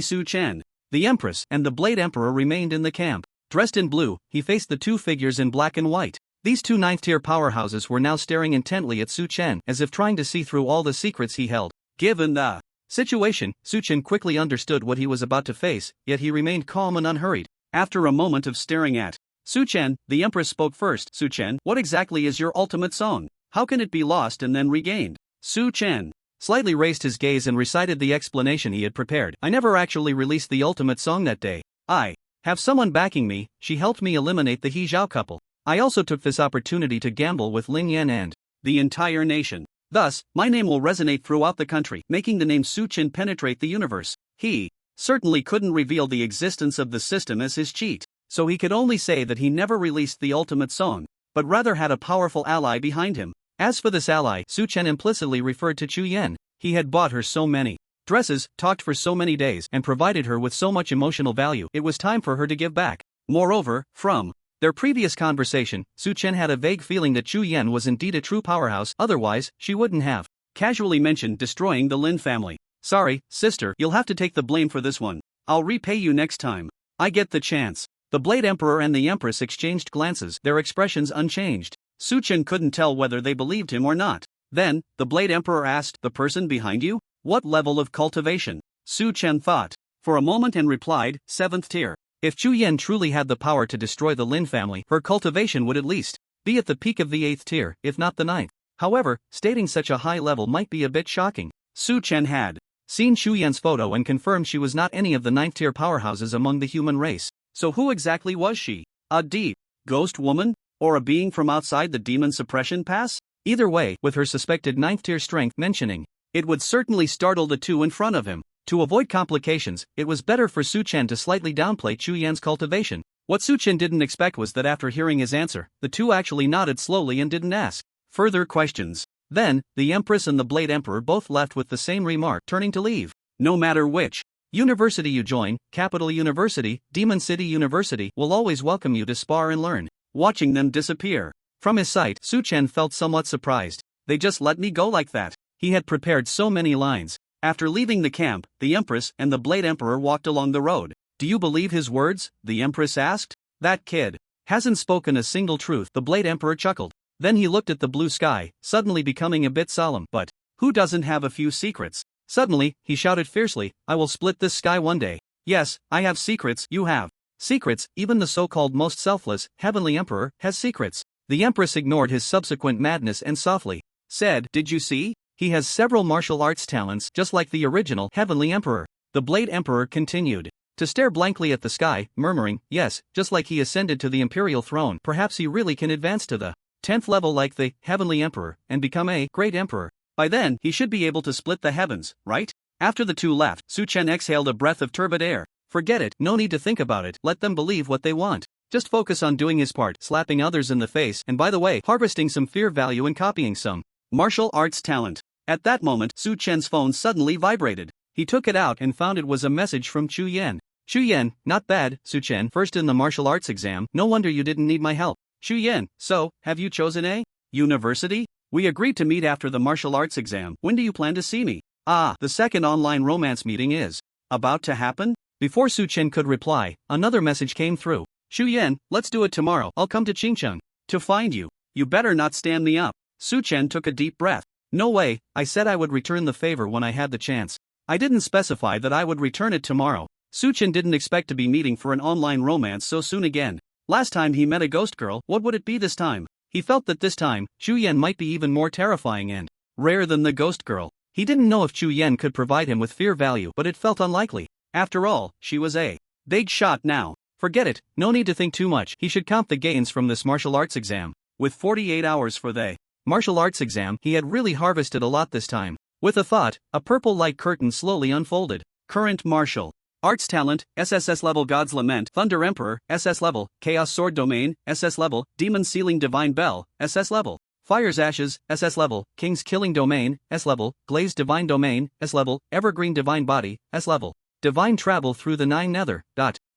Su Chen, the Empress, and the Blade Emperor remained in the camp. Dressed in blue, he faced the two figures in black and white. These two ninth-tier powerhouses were now staring intently at Su Chen, as if trying to see through all the secrets he held. Given the situation, Su Chen quickly understood what he was about to face, yet he remained calm and unhurried. After a moment of staring at Su Chen, the Empress spoke first. "Su Chen, what exactly is your ultimate song? How can it be lost and then regained?" Su Chen slightly raised his gaze and recited the explanation he had prepared. "I never actually released the ultimate song that day. I have someone backing me. She helped me eliminate the He Zhao couple. I also took this opportunity to gamble with Lin Yan and the entire nation. Thus, my name will resonate throughout the country, making the name Su Chen penetrate the universe." He certainly couldn't reveal the existence of the system as his cheat, so he could only say that he never released the ultimate song, but rather had a powerful ally behind him. As for this ally, Su Chen implicitly referred to Chu Yen. He had bought her so many dresses, talked for so many days, and provided her with so much emotional value. It was time for her to give back. Moreover, from their previous conversation, Su Chen had a vague feeling that Chu Yen was indeed a true powerhouse, otherwise, she wouldn't have casually mentioned destroying the Lin family. "Sorry, sister, you'll have to take the blame for this one. I'll repay you next time I get the chance." The Blade Emperor and the Empress exchanged glances, their expressions unchanged. Su Chen couldn't tell whether they believed him or not. Then, the Blade Emperor asked, "The person behind you? What level of cultivation?" Su Chen thought for a moment and replied, "7th tier. If Chu Yen truly had the power to destroy the Lin family, her cultivation would at least be at the peak of the 8th tier, if not the 9th. However, stating such a high level might be a bit shocking. Su Chen had seen Chu Yen's photo and confirmed she was not any of the 9th tier powerhouses among the human race. So who exactly was she? A deep ghost woman? Or a being from outside the demon suppression pass? Either way, with her suspected 9th tier strength mentioning, it would certainly startle the two in front of him. To avoid complications, it was better for Su Chen to slightly downplay Chu Yan's cultivation. What Su Chen didn't expect was that after hearing his answer, the two actually nodded slowly and didn't ask further questions. Then, the Empress and the Blade Emperor both left with the same remark, turning to leave. "No matter which university you join, Capital University, Demon City University, will always welcome you to spar and learn." Watching them disappear from his sight, Su Chen felt somewhat surprised. They just let me go like that? He had prepared so many lines. After leaving the camp, the Empress and the Blade Emperor walked along the road. "Do you believe his words?" the Empress asked. "That kid Hasn't spoken a single truth, the Blade Emperor chuckled. Then he looked at the blue sky, suddenly becoming a bit solemn. But who doesn't have a few secrets? Suddenly, he shouted fiercely, I will split this sky one day. Yes, I have secrets, you have secrets, even the so-called most selfless, heavenly emperor, has secrets. The empress ignored his subsequent madness and softly said, did you see? He has several martial arts talents just like the original heavenly emperor. The Blade Emperor continued to stare blankly at the sky, murmuring, yes, just like he ascended to the imperial throne, perhaps he really can advance to the 10th level like the heavenly emperor and become a great emperor. By then, he should be able to split the heavens, right? After the two left, Su Chen exhaled a breath of turbid air. Forget it, no need to think about it, let them believe what they want. Just focus on doing his part, slapping others in the face, and by the way, harvesting some fear value and copying some martial arts talent. At that moment, Su Chen's phone suddenly vibrated. He took it out and found it was a message from Chu Yan. Chu Yan, not bad, Su Chen, first in the martial arts exam, no wonder you didn't need my help. Chu Yan, so, have you chosen a university? We agreed to meet after the martial arts exam, when do you plan to see me? Ah, the second online romance meeting is about to happen? Before Su Chen could reply, another message came through. Chu Yan, let's do it tomorrow, I'll come to Qingcheng to find you. You better not stand me up. Su Chen took a deep breath. No way, I said I would return the favor when I had the chance. I didn't specify that I would return it tomorrow. Su Chen didn't expect to be meeting for an online romance so soon again. Last time he met a ghost girl, what would it be this time? He felt that this time, Chu Yan might be even more terrifying and rare than the ghost girl. He didn't know if Chu Yan could provide him with fear value, but it felt unlikely. After all, she was a big shot now. Forget it, no need to think too much. He should count the gains from this martial arts exam. With 48 hours for the martial arts exam, he had really harvested a lot this time. With a thought, a purple light curtain slowly unfolded. Current martial arts talent, SSS level God's Lament, Thunder Emperor, SS level, Chaos Sword Domain, SS level, Demon Sealing Divine Bell, SS level, Fire's Ashes, SS level, King's Killing Domain, S level, Glazed Divine Domain, S level, Evergreen Divine Body, S level, Divine Travel Through the Nine Nether.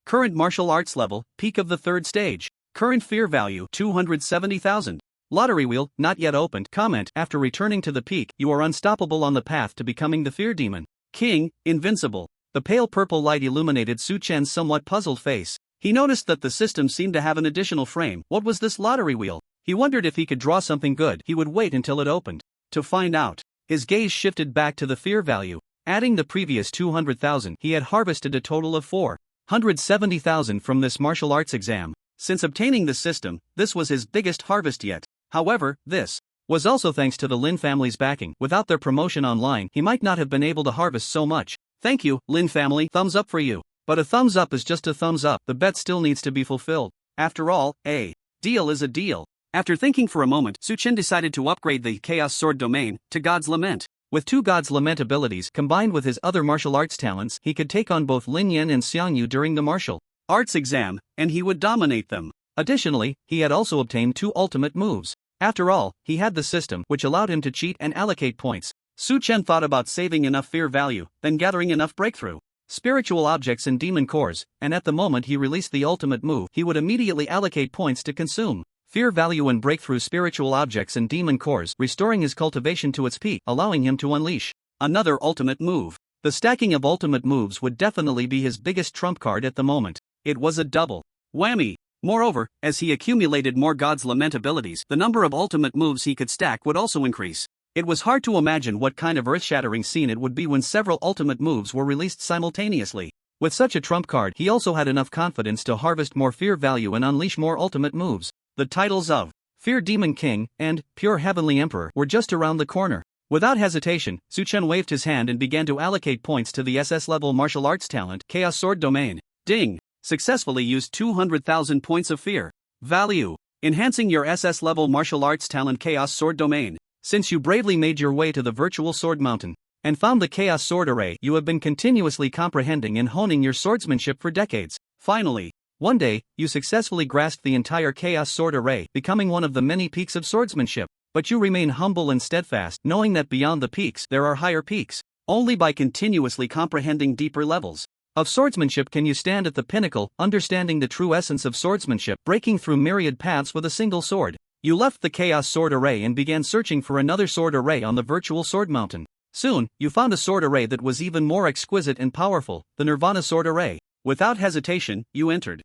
Current martial arts level, peak of the third stage. Current fear value, 270,000. Lottery wheel, not yet opened. Comment, after returning to the peak, you are unstoppable on the path to becoming the fear demon. King, invincible. The pale purple light illuminated Su Chen's somewhat puzzled face. He noticed that the system seemed to have an additional frame. What was this lottery wheel? He wondered if he could draw something good. He would wait until it opened to find out. His gaze shifted back to the fear value. Adding the previous 200,000, he had harvested a total of 470,000 from this martial arts exam. Since obtaining the system, this was his biggest harvest yet. However, this was also thanks to the Lin family's backing. Without their promotion online, he might not have been able to harvest so much. Thank you, Lin family, thumbs up for you. But a thumbs up is just a thumbs up, the bet still needs to be fulfilled. After all, a deal is a deal. After thinking for a moment, Su Chen decided to upgrade the Chaos Sword Domain to God's Lament. With two God's Lament abilities combined with his other martial arts talents, he could take on both Lin Yan and Xiang Yu during the martial arts exam, and he would dominate them. Additionally, he had also obtained two ultimate moves. After all, he had the system which allowed him to cheat and allocate points. Su Chen thought about saving enough fear value, then gathering enough breakthrough spiritual objects and demon cores, and at the moment he released the ultimate move, he would immediately allocate points to consume fear value and breakthrough spiritual objects and demon cores, restoring his cultivation to its peak, allowing him to unleash another ultimate move. The stacking of ultimate moves would definitely be his biggest trump card at the moment. It was a double whammy. Moreover, as he accumulated more God's Lament abilities, the number of ultimate moves he could stack would also increase. It was hard to imagine what kind of earth-shattering scene it would be when several ultimate moves were released simultaneously. With such a trump card, he also had enough confidence to harvest more fear value and unleash more ultimate moves. The titles of Fear Demon King and Pure Heavenly Emperor were just around the corner. Without hesitation, Su Chen waved his hand and began to allocate points to the SS-level martial arts talent, Chaos Sword Domain. Ding! Successfully used 200,000 points of fear value, enhancing your SS-level martial arts talent Chaos Sword Domain. Since you bravely made your way to the virtual sword mountain and found the Chaos Sword Array, you have been continuously comprehending and honing your swordsmanship for decades. Finally, one day, you successfully grasped the entire Chaos Sword Array, becoming one of the many peaks of swordsmanship. But you remain humble and steadfast, knowing that beyond the peaks there are higher peaks. Only by continuously comprehending deeper levels of swordsmanship can you stand at the pinnacle, understanding the true essence of swordsmanship, breaking through myriad paths with a single sword. You left the Chaos Sword Array and began searching for another sword array on the virtual sword mountain. Soon, you found a sword array that was even more exquisite and powerful, the Nirvana Sword Array. Without hesitation, you entered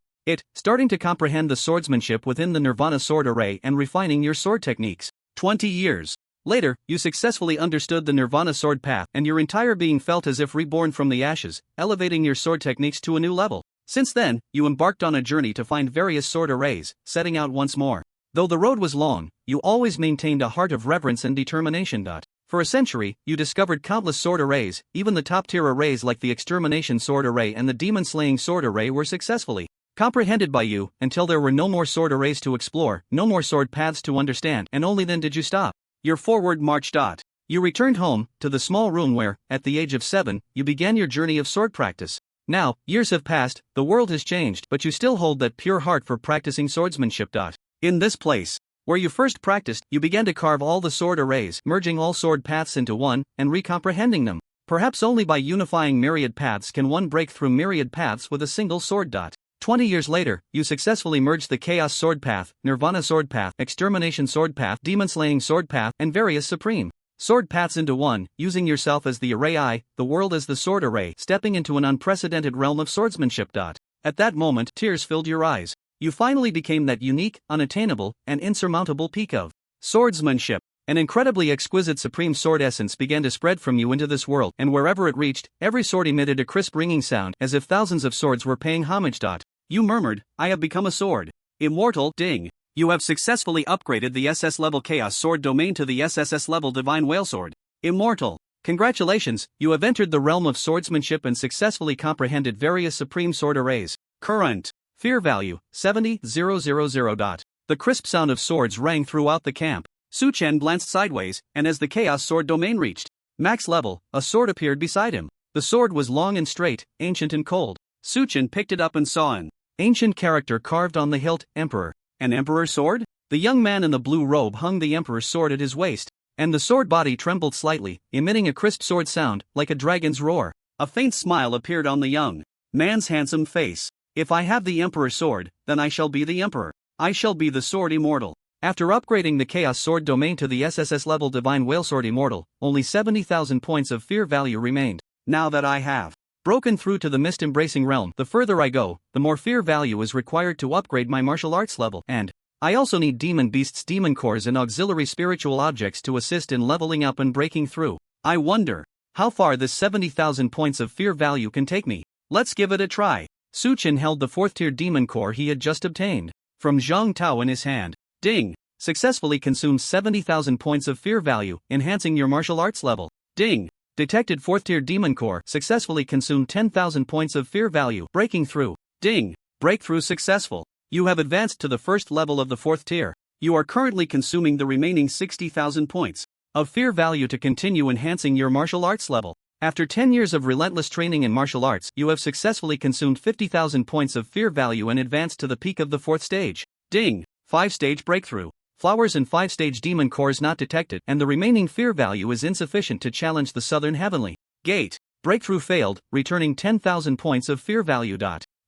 starting to comprehend the swordsmanship within the Nirvana sword array and refining your sword techniques. 20 years later, you successfully understood the Nirvana sword path and your entire being felt as if reborn from the ashes, elevating your sword techniques to a new level. Since then, you embarked on a journey to find various sword arrays, setting out once more. Though the road was long, you always maintained a heart of reverence and determination. For a century, you discovered countless sword arrays, even the top-tier arrays like the Extermination Sword Array and the Demon-Slaying Sword Array were successfully comprehended by you, until there were no more sword arrays to explore, no more sword paths to understand, and only then did you stop your forward march. You returned home, to the small room where, at the age of 7, you began your journey of sword practice. Now, years have passed, the world has changed, but you still hold that pure heart for practicing swordsmanship. In this place, where you first practiced, you began to carve all the sword arrays, merging all sword paths into one, and recomprehending them. Perhaps only by unifying myriad paths can one break through myriad paths with a single sword. 20 years later, you successfully merged the Chaos Sword Path, Nirvana Sword Path, Extermination Sword Path, Demon-Slaying Sword Path, and various Supreme Sword Paths into one, using yourself as the array eye, the world as the sword array, stepping into an unprecedented realm of swordsmanship. At that moment, tears filled your eyes. You finally became that unique, unattainable, and insurmountable peak of swordsmanship. An incredibly exquisite supreme sword essence began to spread from you into this world, and wherever it reached, every sword emitted a crisp ringing sound, as if thousands of swords were paying homage. You murmured, "I have become a sword. Immortal." Ding. You have successfully upgraded the SS level Chaos Sword domain to the SSS level Divine Whale Sword. Immortal. Congratulations, you have entered the realm of swordsmanship and successfully comprehended various supreme sword arrays. Current fear value 70,000. The crisp sound of swords rang throughout the camp. Su Chen glanced sideways, and as the Chaos Sword domain reached max level, a sword appeared beside him. The sword was long and straight, ancient and cold. Su Chen picked it up and saw an ancient character carved on the hilt, Emperor. An emperor's sword? The young man in the blue robe hung the emperor's sword at his waist, and the sword body trembled slightly, emitting a crisp sword sound, like a dragon's roar. A faint smile appeared on the young man's handsome face. If I have the emperor's sword, then I shall be the emperor. I shall be the sword immortal. After upgrading the Chaos Sword domain to the SSS level Divine Whale Sword Immortal, only 70,000 points of fear value remained. Now that I have broken through to the mist-embracing realm, the further I go, the more fear value is required to upgrade my martial arts level, and I also need demon beasts, demon cores, and auxiliary spiritual objects to assist in leveling up and breaking through. I wonder how far this 70,000 points of fear value can take me. Let's give it a try. Su Chen held the 4th tier demon core he had just obtained from Zhang Tao in his hand. Ding! Successfully consumed 70,000 points of fear value, enhancing your martial arts level. Ding! Detected 4th tier demon core, successfully consumed 10,000 points of fear value, breaking through. Ding! Breakthrough successful. You have advanced to the first level of the 4th tier. You are currently consuming the remaining 60,000 points of fear value to continue enhancing your martial arts level. After 10 years of relentless training in martial arts, you have successfully consumed 50,000 points of fear value and advanced to the peak of the 4th stage. Ding! 5-stage breakthrough. Flowers and 5-stage demon cores not detected, and the remaining fear value is insufficient to challenge the Southern Heavenly Gate. Breakthrough failed, returning 10,000 points of fear value.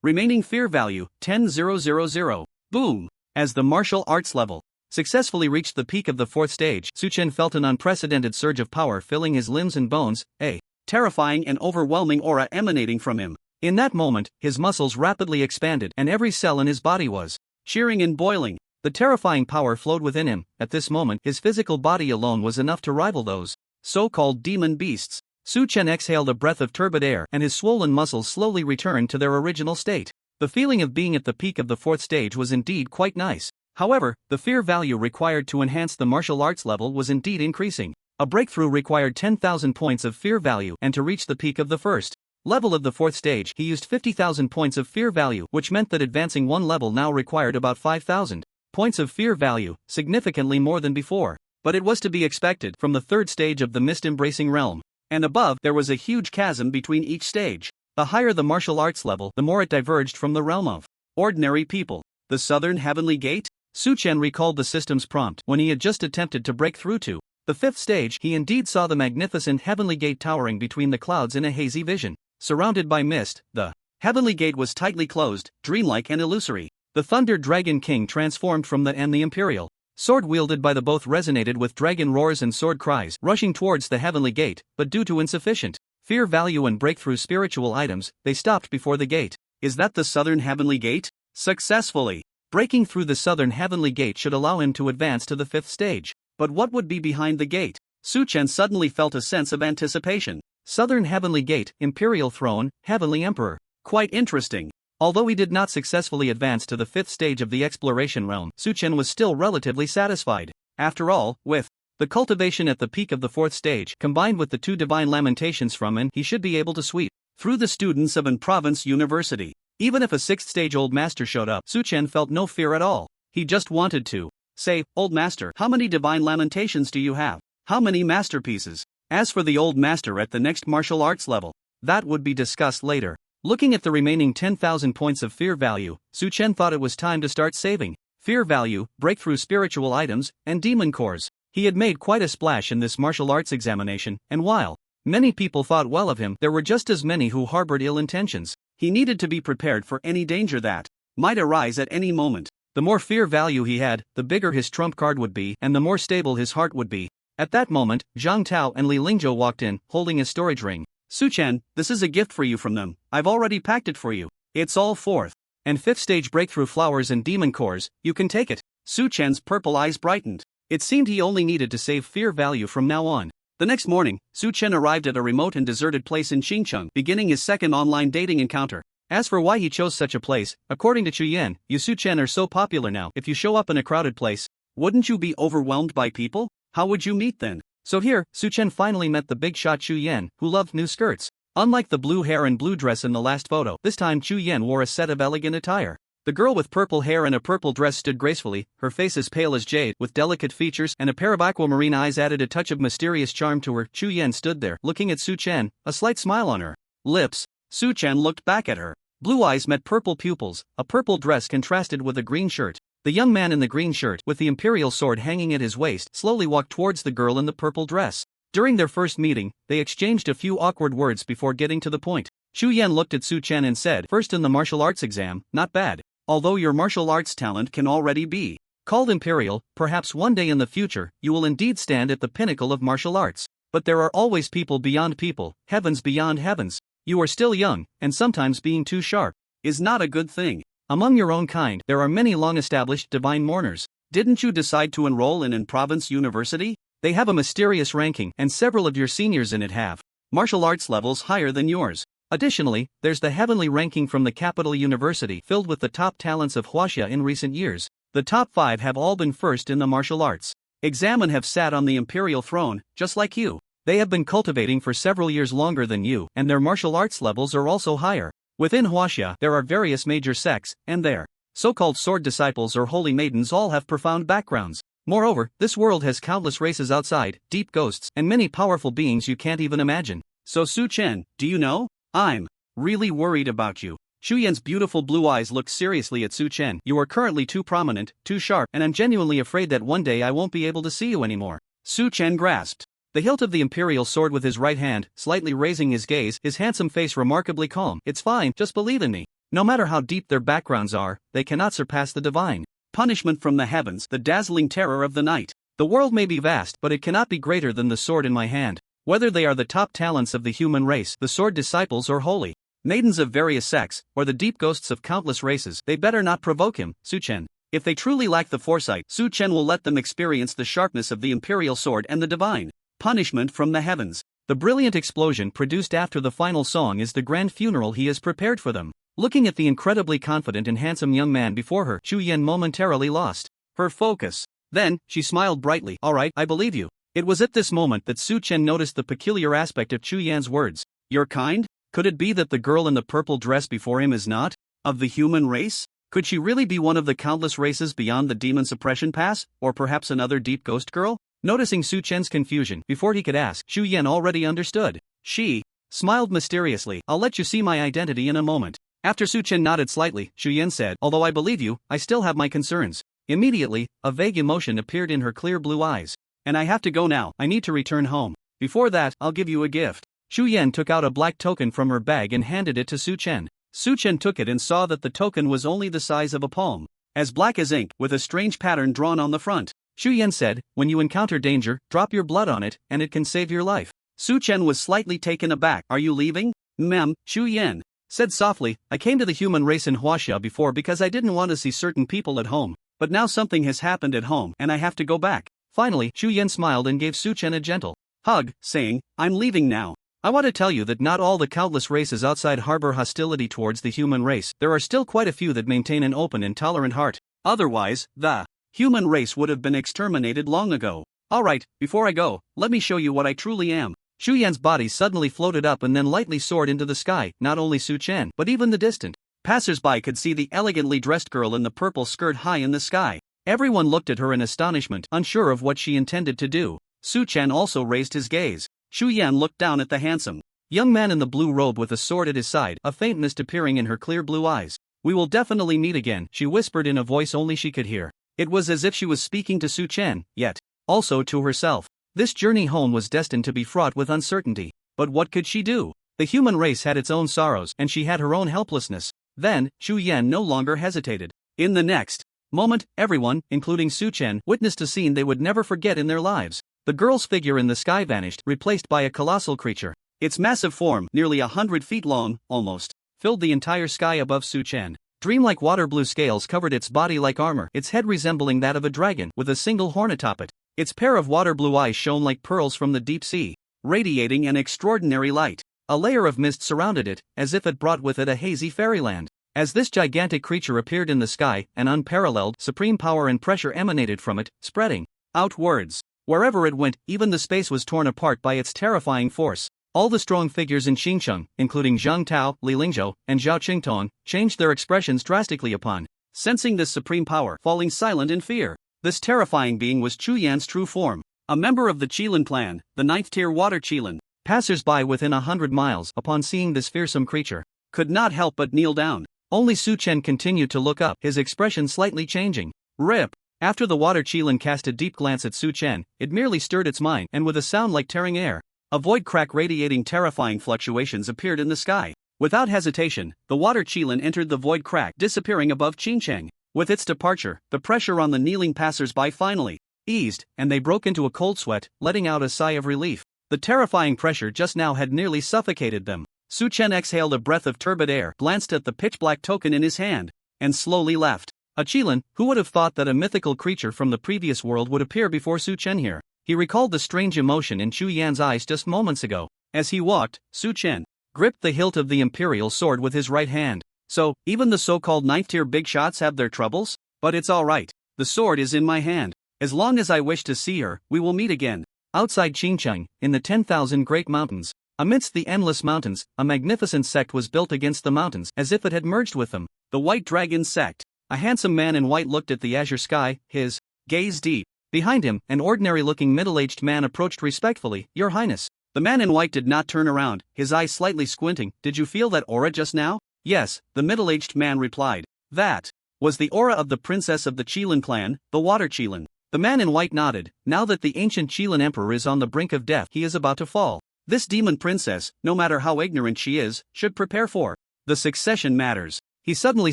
Remaining fear value 10,000. Boom! As the martial arts level successfully reached the peak of the 4th stage, Su Chen felt an unprecedented surge of power filling his limbs and bones, a terrifying and overwhelming aura emanating from him. In that moment, his muscles rapidly expanded and every cell in his body was cheering and boiling. The terrifying power flowed within him. At this moment, his physical body alone was enough to rival those so-called demon beasts. Su Chen exhaled a breath of turbid air, and his swollen muscles slowly returned to their original state. The feeling of being at the peak of the 4th stage was indeed quite nice. However, the fear value required to enhance the martial arts level was indeed increasing. A breakthrough required 10,000 points of fear value, and to reach the peak of the first level of the 4th stage, he used 50,000 points of fear value, which meant that advancing one level now required about 5,000 points of fear value, significantly more than before. But it was to be expected from the 3rd stage of the mist-embracing realm. And above, there was a huge chasm between each stage. The higher the martial arts level, the more it diverged from the realm of ordinary people. The Southern Heavenly Gate? Su Chen recalled the system's prompt when he had just attempted to break through to the 5th stage. He indeed saw the magnificent Heavenly Gate towering between the clouds in a hazy vision. Surrounded by mist, the Heavenly Gate was tightly closed, dreamlike and illusory. The Thunder Dragon King transformed from the Imperial sword wielded by the both resonated with dragon roars and sword cries, rushing towards the Heavenly Gate, but due to insufficient fear value and breakthrough spiritual items, they stopped before the gate. Is that the Southern Heavenly Gate? successfully. Breaking through the southern heavenly gate should allow him to advance to the 5th stage. But what would be behind the gate? Su-chen suddenly felt a sense of anticipation. Southern heavenly gate, imperial throne, heavenly emperor. Quite interesting. Although he did not successfully advance to the 5th stage of the exploration realm, Su-chen was still relatively satisfied. After all, with the cultivation at the peak of the 4th stage, combined with the 2 divine lamentations from him, he should be able to sweep through the students of an province university. Even if a 6th stage old master showed up, Su-chen felt no fear at all. He just wanted to say, "Old master, how many divine lamentations do you have? How many masterpieces?" As for the old master at the next martial arts level, that would be discussed later. Looking at the remaining 10,000 points of fear value, Su-chen thought it was time to start saving. Fear value, breakthrough spiritual items, and demon cores. He had made quite a splash in this martial arts examination, and while many people thought well of him, there were just as many who harbored ill intentions. He needed to be prepared for any danger that might arise at any moment. The more fear value he had, the bigger his trump card would be, and the more stable his heart would be. At that moment, Zhang Tao and Li Lingzhou walked in, holding a storage ring. "Su-chen, this is a gift for you from them. I've already packed it for you. It's all 4th and 5th stage breakthrough flowers and demon cores, you can take it." Su-chen's purple eyes brightened. It seemed he only needed to save fear value from now on. The next morning, Su-chen arrived at a remote and deserted place in Xincheng, beginning his second online dating encounter. As for why he chose such a place, according to Chuyen, you Su-chen are so popular now. If you show up in a crowded place, wouldn't you be overwhelmed by people? How would you meet then? So here, Su-chen finally met the big shot Chuyen, who loved new skirts. Unlike the blue hair and blue dress in the last photo, this time Chuyen wore a set of elegant attire. The girl with purple hair and a purple dress stood gracefully, her face as pale as jade, with delicate features and a pair of aquamarine eyes added a touch of mysterious charm to her. Chuyen stood there, looking at Su-chen, a slight smile on her lips. Su-chen looked back at her. Blue eyes met purple pupils, a purple dress contrasted with a green shirt. The young man in the green shirt, with the imperial sword hanging at his waist, slowly walked towards the girl in the purple dress. During their first meeting, they exchanged a few awkward words before getting to the point. Chuyen looked at Su-chen and said, "First in the martial arts exam, not bad. Although your martial arts talent can already be called imperial, perhaps one day in the future, you will indeed stand at the pinnacle of martial arts. But there are always people beyond people, heavens beyond heavens. You are still young, and sometimes being too sharp is not a good thing. Among your own kind, there are many long-established divine mourners. Didn't you decide to enroll in an province university? They have a mysterious ranking, and several of your seniors in it have martial arts levels higher than yours. Additionally, there's the heavenly ranking from the capital university filled with the top talents of Huaxia in recent years. The top 5 have all been first in the martial arts exam and have sat on the imperial throne, just like you. They have been cultivating for several years longer than you, and their martial arts levels are also higher. Within Huaxia, there are various major sects, and their so-called sword disciples or holy maidens all have profound backgrounds. Moreover, this world has countless races outside, deep ghosts, and many powerful beings you can't even imagine. So Su-chen, do you know? I'm really worried about you. Chuyen's beautiful blue eyes looked seriously at Su-chen. You are currently too prominent, too sharp, and I'm genuinely afraid that one day I won't be able to see you anymore. Su-chen grasped the hilt of the imperial sword with his right hand, slightly raising his gaze, his handsome face remarkably calm. It's fine, just believe in me. No matter how deep their backgrounds are, they cannot surpass the divine punishment from the heavens, the dazzling terror of the night. The world may be vast, but it cannot be greater than the sword in my hand. Whether they are the top talents of the human race, the sword disciples or holy maidens of various sects, or the deep ghosts of countless races, they better not provoke him, Su-chen. If they truly lack the foresight, Su-chen will let them experience the sharpness of the imperial sword and the divine punishment from the heavens. The brilliant explosion produced after the final song is the grand funeral he has prepared for them. Looking at the incredibly confident and handsome young man before her, Chuyen momentarily lost her focus. Then, she smiled brightly. All right, I believe you. It was at this moment that Su-chen noticed the peculiar aspect of Chuyen's words. Your kind? Could it be that the girl in the purple dress before him is not of the human race? Could she really be one of the countless races beyond the demon suppression pass, or perhaps another deep ghost girl? Noticing Su-chen's confusion, before he could ask, Chuyen already understood. She smiled mysteriously. I'll let you see my identity in a moment. After Su-chen nodded slightly, Chuyen said, although I believe you, I still have my concerns. Immediately, a vague emotion appeared in her clear blue eyes. And I have to go now, I need to return home. Before that, I'll give you a gift. Chuyen took out a black token from her bag and handed it to Su-chen. Su-chen took it and saw that the token was only the size of a palm, as black as ink, with a strange pattern drawn on the front. Chuyen said, when you encounter danger, drop your blood on it, and it can save your life. Su-chen was slightly taken aback. Are you leaving? Chuyen. said softly, I came to the human race in Huaxia before because I didn't want to see certain people at home, but now something has happened at home and I have to go back. Finally, Xu Yan smiled and gave Su Chen a gentle hug, saying, I'm leaving now. I want to tell you that not all the countless races outside harbor hostility towards the human race. There are still quite a few that maintain an open and tolerant heart. Otherwise, the human race would have been exterminated long ago. Alright, before I go, let me show you what I truly am. Xu Yan's body suddenly floated up and then lightly soared into the sky. Not only Su Chen, but even the distant passers-by could see the elegantly dressed girl in the purple skirt high in the sky. Everyone looked at her in astonishment, unsure of what she intended to do. Su Chen also raised his gaze. Xu Yan looked down at the handsome young man in the blue robe with a sword at his side, a faint mist appearing in her clear blue eyes. We will definitely meet again, she whispered in a voice only she could hear. It was as if she was speaking to Su Chen, yet also to herself. This journey home was destined to be fraught with uncertainty. But what could she do? The human race had its own sorrows and she had her own helplessness. Then, Xu Yan no longer hesitated. In the next moment, everyone, including Su Chen, witnessed a scene they would never forget in their lives. The girl's figure in the sky vanished, replaced by a colossal creature. Its massive form, nearly 100 feet long, almost, filled the entire sky above Su Chen. Dreamlike water blue scales covered its body like armor, its head resembling that of a dragon, with a single horn atop it. Its pair of water blue eyes shone like pearls from the deep sea, radiating an extraordinary light. A layer of mist surrounded it, as if it brought with it a hazy fairyland. As this gigantic creature appeared in the sky, an unparalleled, supreme power and pressure emanated from it, spreading outwards. Wherever it went, even the space was torn apart by its terrifying force. All the strong figures in Xincheng, including Zhang Tao, Li Lingzhou, and Zhao Qingtong, changed their expressions drastically upon sensing this supreme power, falling silent in fear. This terrifying being was Chu Yan's true form, a member of the Qilin clan, the 9th-tier water Qilin. Passers-by within 100 miles, upon seeing this fearsome creature, could not help but kneel down. Only Su Chen continued to look up, his expression slightly changing. Rip! After the water Qilin cast a deep glance at Su Chen, it merely stirred its mind, and with a sound like tearing air, a void crack radiating terrifying fluctuations appeared in the sky. Without hesitation, the water Qilin entered the void crack, disappearing above Qingcheng. With its departure, the pressure on the kneeling passers-by finally eased, and they broke into a cold sweat, letting out a sigh of relief. The terrifying pressure just now had nearly suffocated them. Su Chen exhaled a breath of turbid air, glanced at the pitch-black token in his hand, and slowly left. A Qilin, who would have thought that a mythical creature from the previous world would appear before Su Chen here? He recalled the strange emotion in Chu Yan's eyes just moments ago. As he walked, Su Chen gripped the hilt of the imperial sword with his right hand. So, even the so-called 9th-tier big shots have their troubles? But it's alright. The sword is in my hand. As long as I wish to see her, we will meet again. Outside Qingcheng, in the 10,000 Great Mountains, amidst the endless mountains, a magnificent sect was built against the mountains, as if it had merged with them. The White Dragon Sect. A handsome man in white looked at the azure sky, his gaze deep. Behind him, an ordinary-looking middle-aged man approached respectfully. Your Highness. The man in white did not turn around, his eyes slightly squinting. Did you feel that aura just now? Yes, the middle-aged man replied. That was the aura of the princess of the Qilin clan, the Water Qilin. The man in white nodded. Now that the ancient Qilin emperor is on the brink of death, he is about to fall. This demon princess, no matter how ignorant she is, should prepare for the succession matters. He suddenly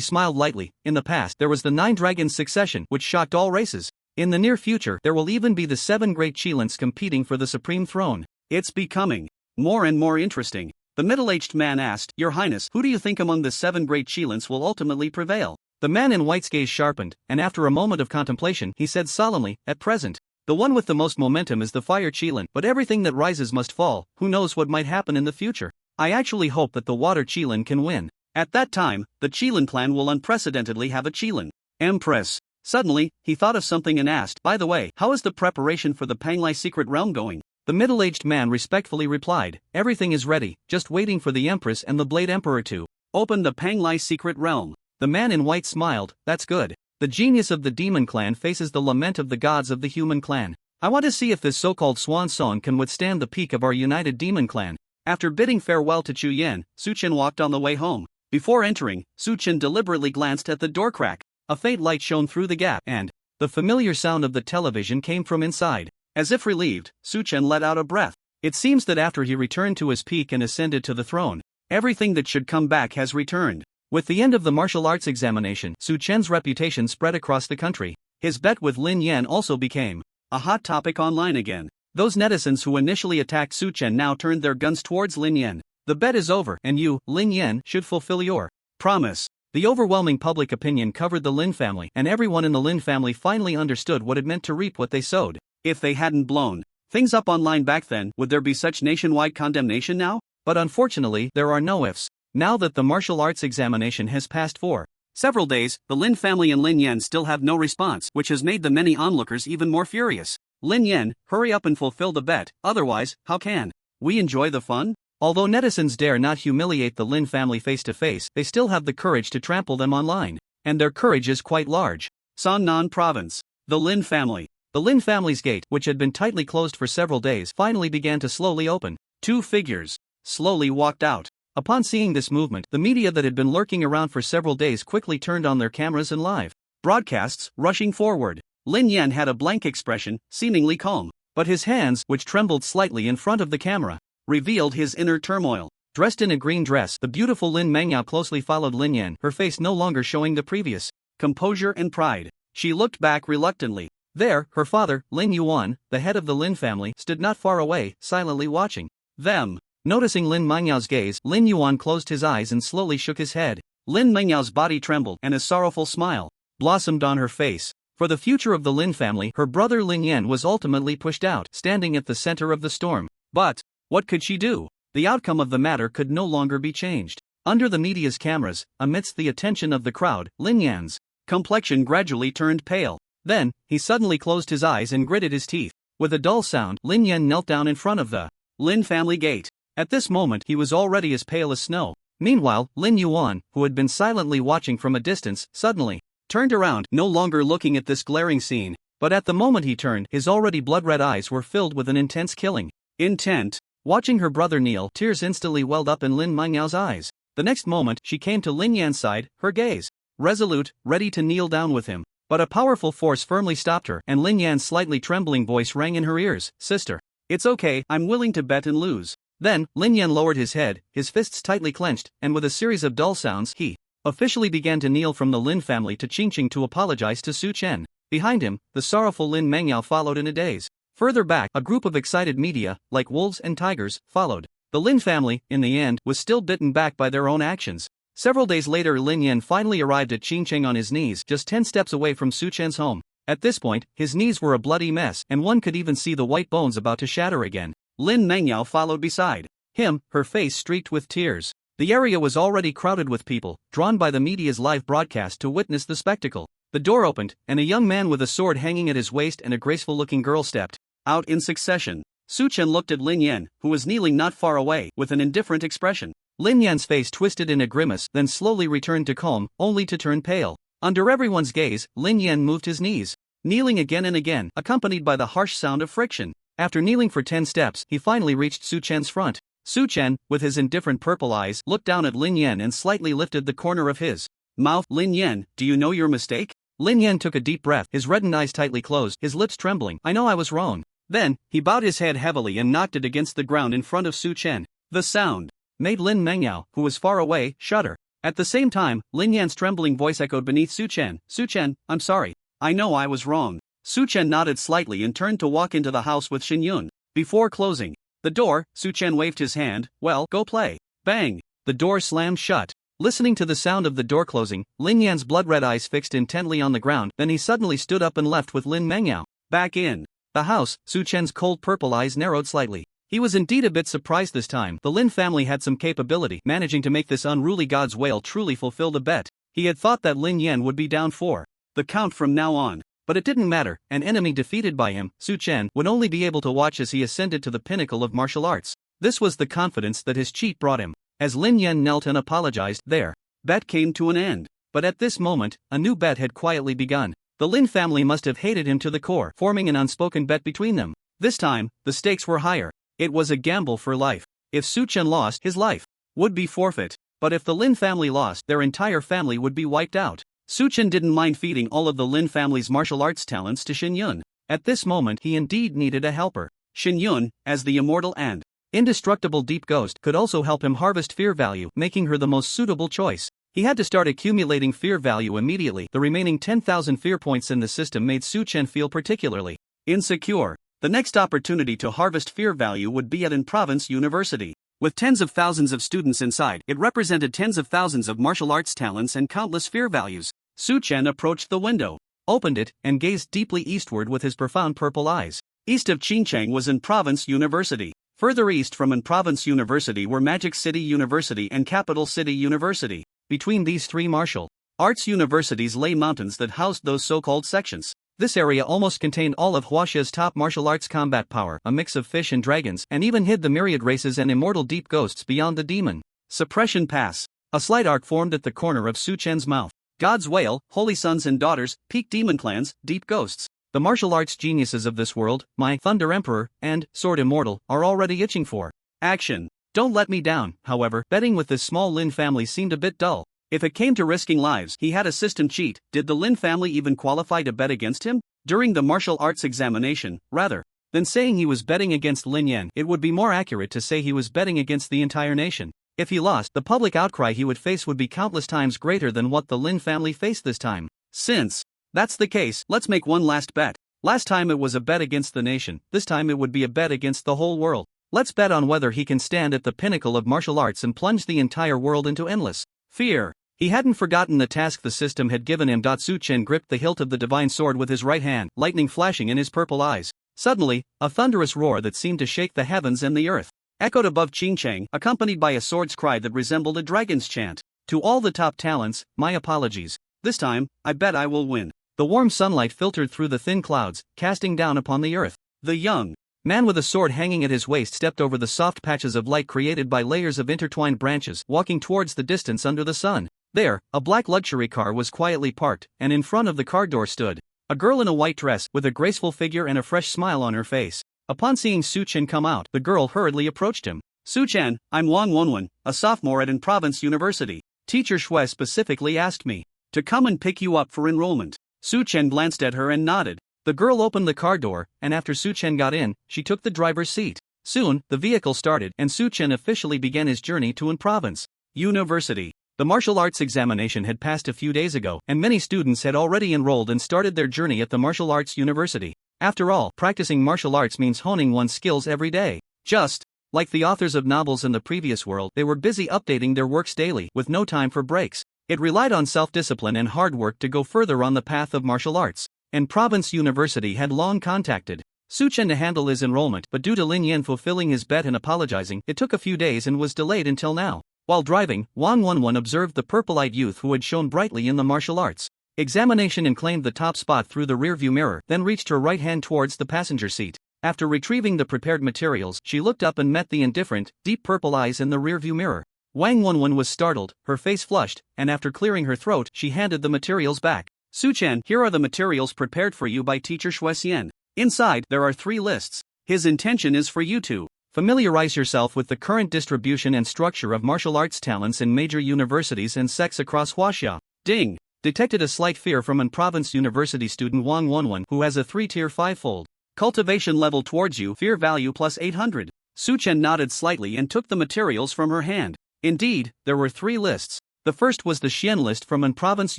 smiled lightly. In the past, there was the 9 dragons succession, which shocked all races. In the near future, there will even be the 7 great Qilins competing for the supreme throne. It's becoming more and more interesting. The middle-aged man asked, Your Highness, who do you think among the 7 great Qilins will ultimately prevail? The man in white's gaze sharpened, and after a moment of contemplation, he said solemnly, At present, the one with the most momentum is the Fire Qilin, but everything that rises must fall. Who knows what might happen in the future? I actually hope that the Water Qilin can win. At that time, the Qilin clan will unprecedentedly have a Qilin Empress. Suddenly, he thought of something and asked, By the way, how is the preparation for the Panglai secret realm going? The middle-aged man respectfully replied, Everything is ready, just waiting for the Empress and the Blade Emperor to open the Panglai secret realm. The man in white smiled. That's good. The genius of the demon clan faces the lament of the gods of the human clan. I want to see if this so-called swan song can withstand the peak of our united demon clan. After bidding farewell to Chu Yan, Su Chen walked on the way home. Before entering, Su Chen deliberately glanced at the door crack. A faint light shone through the gap, and the familiar sound of the television came from inside. As if relieved, Su Chen let out a breath. It seems that after he returned to his peak and ascended to the throne, everything that should come back has returned. With the end of the martial arts examination, Su Chen's reputation spread across the country. His bet with Lin Yan also became a hot topic online again. Those netizens who initially attacked Su Chen now turned their guns towards Lin Yan. The bet is over and you, Lin Yan, should fulfill your promise. The overwhelming public opinion covered the Lin family, and everyone in the Lin family finally understood what it meant to reap what they sowed. If they hadn't blown things up online back then, would there be such nationwide condemnation now? But unfortunately, there are no ifs. Now that the martial arts examination has passed for several days, the Lin family and Lin Yan still have no response, which has made the many onlookers even more furious. Lin Yan, hurry up and fulfill the bet, otherwise, how can we enjoy the fun? Although netizens dare not humiliate the Lin family face to face, they still have the courage to trample them online. And their courage is quite large. Sonnan Province. The Lin family. The Lin family's gate, which had been tightly closed for several days, finally began to slowly open. Two figures slowly walked out. Upon seeing this movement, the media that had been lurking around for several days quickly turned on their cameras and live broadcasts, rushing forward. Lin Yan had a blank expression, seemingly calm, but his hands, which trembled slightly in front of the camera, revealed his inner turmoil. Dressed in a green dress, the beautiful Lin Mangyao closely followed Lin Yan, her face no longer showing the previous composure and pride. She looked back reluctantly. There, her father, Lin Yuan, the head of the Lin family, stood not far away, silently watching them. Noticing Lin Mengyao's gaze, Lin Yuan closed his eyes and slowly shook his head. Lin Mengyao's body trembled, and a sorrowful smile blossomed on her face. For the future of the Lin family, her brother Lin Yan was ultimately pushed out, standing at the center of the storm. But what could she do? The outcome of the matter could no longer be changed. Under the media's cameras, amidst the attention of the crowd, Lin Yan's complexion gradually turned pale. Then, he suddenly closed his eyes and gritted his teeth. With a dull sound, Lin Yan knelt down in front of the Lin family gate. At this moment, he was already as pale as snow. Meanwhile, Lin Yuan, who had been silently watching from a distance, suddenly turned around, no longer looking at this glaring scene. But at the moment he turned, his already blood-red eyes were filled with an intense killing intent. Watching her brother kneel, tears instantly welled up in Lin Mengyao's eyes. The next moment, she came to Lin Yan's side, her gaze resolute, ready to kneel down with him. But a powerful force firmly stopped her, and Lin Yan's slightly trembling voice rang in her ears. "Sister, it's okay, I'm willing to bet and lose." Then, Lin Yan lowered his head, his fists tightly clenched, and with a series of dull sounds, he officially began to kneel from the Lin family to Qingqing to apologize to Su Chen. Behind him, the sorrowful Lin Mengyao followed in a daze. Further back, a group of excited media, like wolves and tigers, followed. The Lin family, in the end, was still bitten back by their own actions. Several days later, Lin Yan finally arrived at Qingqing on his knees, just 10 steps away from Su Chen's home. At this point, his knees were a bloody mess, and one could even see the white bones about to shatter again. Lin Mengyao followed beside him, her face streaked with tears. The area was already crowded with people, drawn by the media's live broadcast to witness the spectacle. The door opened, and a young man with a sword hanging at his waist and a graceful-looking girl stepped out in succession. Su Chen looked at Lin Yan, who was kneeling not far away, with an indifferent expression. Lin Yan's face twisted in a grimace, then slowly returned to calm, only to turn pale. Under everyone's gaze, Lin Yan moved his knees, kneeling again and again, accompanied by the harsh sound of friction. After kneeling for 10 steps, he finally reached Su Chen's front. Su Chen, with his indifferent purple eyes, looked down at Lin Yan and slightly lifted the corner of his mouth. "Lin Yan, do you know your mistake?" Lin Yan took a deep breath, his reddened eyes tightly closed, his lips trembling. "I know I was wrong." Then, he bowed his head heavily and knocked it against the ground in front of Su Chen. The sound made Lin Mengyao, who was far away, shudder. At the same time, Lin Yan's trembling voice echoed beneath Su Chen. "Su Chen, I'm sorry. I know I was wrong." Su Chen nodded slightly and turned to walk into the house with Xin Yun. Before closing the door, Su Chen waved his hand. "Well, go play." Bang! The door slammed shut. Listening to the sound of the door closing, Lin Yan's blood-red eyes fixed intently on the ground, then he suddenly stood up and left with Lin Mengyao. Back in the house, Su Chen's cold purple eyes narrowed slightly. He was indeed a bit surprised this time. The Lin family had some capability, managing to make this unruly god's whale truly fulfill the bet. He had thought that Lin Yan would be down for the count from now on. But it didn't matter, an enemy defeated by him, Su Chen, would only be able to watch as he ascended to the pinnacle of martial arts. This was the confidence that his cheat brought him. As Lin Yan knelt and apologized, their bet came to an end. But at this moment, a new bet had quietly begun. The Lin family must have hated him to the core, forming an unspoken bet between them. This time, the stakes were higher. It was a gamble for life. If Su Chen lost, his life would be forfeit. But if the Lin family lost, their entire family would be wiped out. Su Chen didn't mind feeding all of the Lin family's martial arts talents to Xin Yun. At this moment, he indeed needed a helper. Xin Yun, as the immortal and indestructible deep ghost, could also help him harvest fear value, making her the most suitable choice. He had to start accumulating fear value immediately. The remaining 10,000 fear points in the system made Su Chen feel particularly insecure. The next opportunity to harvest fear value would be at An Province University. With tens of thousands of students inside, it represented tens of thousands of martial arts talents and countless fear values. Su Chen approached the window, opened it, and gazed deeply eastward with his profound purple eyes. East of Qingcheng was In Province University. Further east from In Province University were Magic City University and Capital City University. Between these three martial arts universities lay mountains that housed those so-called sections. This area almost contained all of Huaxia's top martial arts combat power, a mix of fish and dragons, and even hid the myriad races and immortal deep ghosts beyond the demon suppression pass. A slight arc formed at the corner of Su Chen's mouth. God's Whale, Holy Sons and Daughters, Peak Demon Clans, Deep Ghosts. The martial arts geniuses of this world, my Thunder Emperor and Sword Immortal, are already itching for action. Don't let me down, however. Betting with this small Lin family seemed a bit dull. If it came to risking lives, he had a system cheat. Did the Lin family even qualify to bet against him? During the martial arts examination, rather than saying he was betting against Lin Yan, it would be more accurate to say he was betting against the entire nation. If he lost, the public outcry he would face would be countless times greater than what the Lin family faced this time. Since that's the case, let's make one last bet. Last time it was a bet against the nation, this time it would be a bet against the whole world. Let's bet on whether he can stand at the pinnacle of martial arts and plunge the entire world into endless fear. He hadn't forgotten the task the system had given him. Su Chen gripped the hilt of the divine sword with his right hand, lightning flashing in his purple eyes. Suddenly, a thunderous roar that seemed to shake the heavens and the earth echoed above Qingcheng, accompanied by a sword's cry that resembled a dragon's chant. To all the top talents, my apologies. This time, I bet I will win. The warm sunlight filtered through the thin clouds, casting down upon the earth. The young man with a sword hanging at his waist stepped over the soft patches of light created by layers of intertwined branches, walking towards the distance under the sun. There, a black luxury car was quietly parked, and in front of the car door stood a girl in a white dress with a graceful figure and a fresh smile on her face. Upon seeing Su Chen come out, the girl hurriedly approached him. Su Chen, I'm Wang Wenwen, a sophomore at In Province University. Teacher Shui specifically asked me to come and pick you up for enrollment. Su Chen glanced at her and nodded. The girl opened the car door, and after Su Chen got in, she took the driver's seat. Soon, the vehicle started, and Su Chen officially began his journey to In Province University. The martial arts examination had passed a few days ago, and many students had already enrolled and started their journey at the martial arts university. After all, practicing martial arts means honing one's skills every day. Just like the authors of novels in the previous world, they were busy updating their works daily, with no time for breaks. It relied on self-discipline and hard work to go further on the path of martial arts. And Province University had long contacted Su Chen to handle his enrollment, but due to Lin Yan fulfilling his bet and apologizing, it took a few days and was delayed until now. While driving, Wang Wenwen observed the purple-eyed youth who had shone brightly in the martial arts examination and claimed the top spot through the rearview mirror, then reached her right hand towards the passenger seat. After retrieving the prepared materials, she looked up and met the indifferent, deep purple eyes in the rearview mirror. Wang Wenwen was startled, her face flushed, and after clearing her throat, she handed the materials back. Su Chen, here are the materials prepared for you by teacher Shui Xian. Inside, there are 3 lists. His intention is for you to familiarize yourself with the current distribution and structure of martial arts talents in major universities and sects across Huaxia. Ding! Detected a slight fear from an Province University student Wang Wenwen, who has a 3-tier 5-fold cultivation level towards you, fear value plus 800. Su Chen nodded slightly and took the materials from her hand. Indeed, there were 3 lists. The first was the Xian list from An Province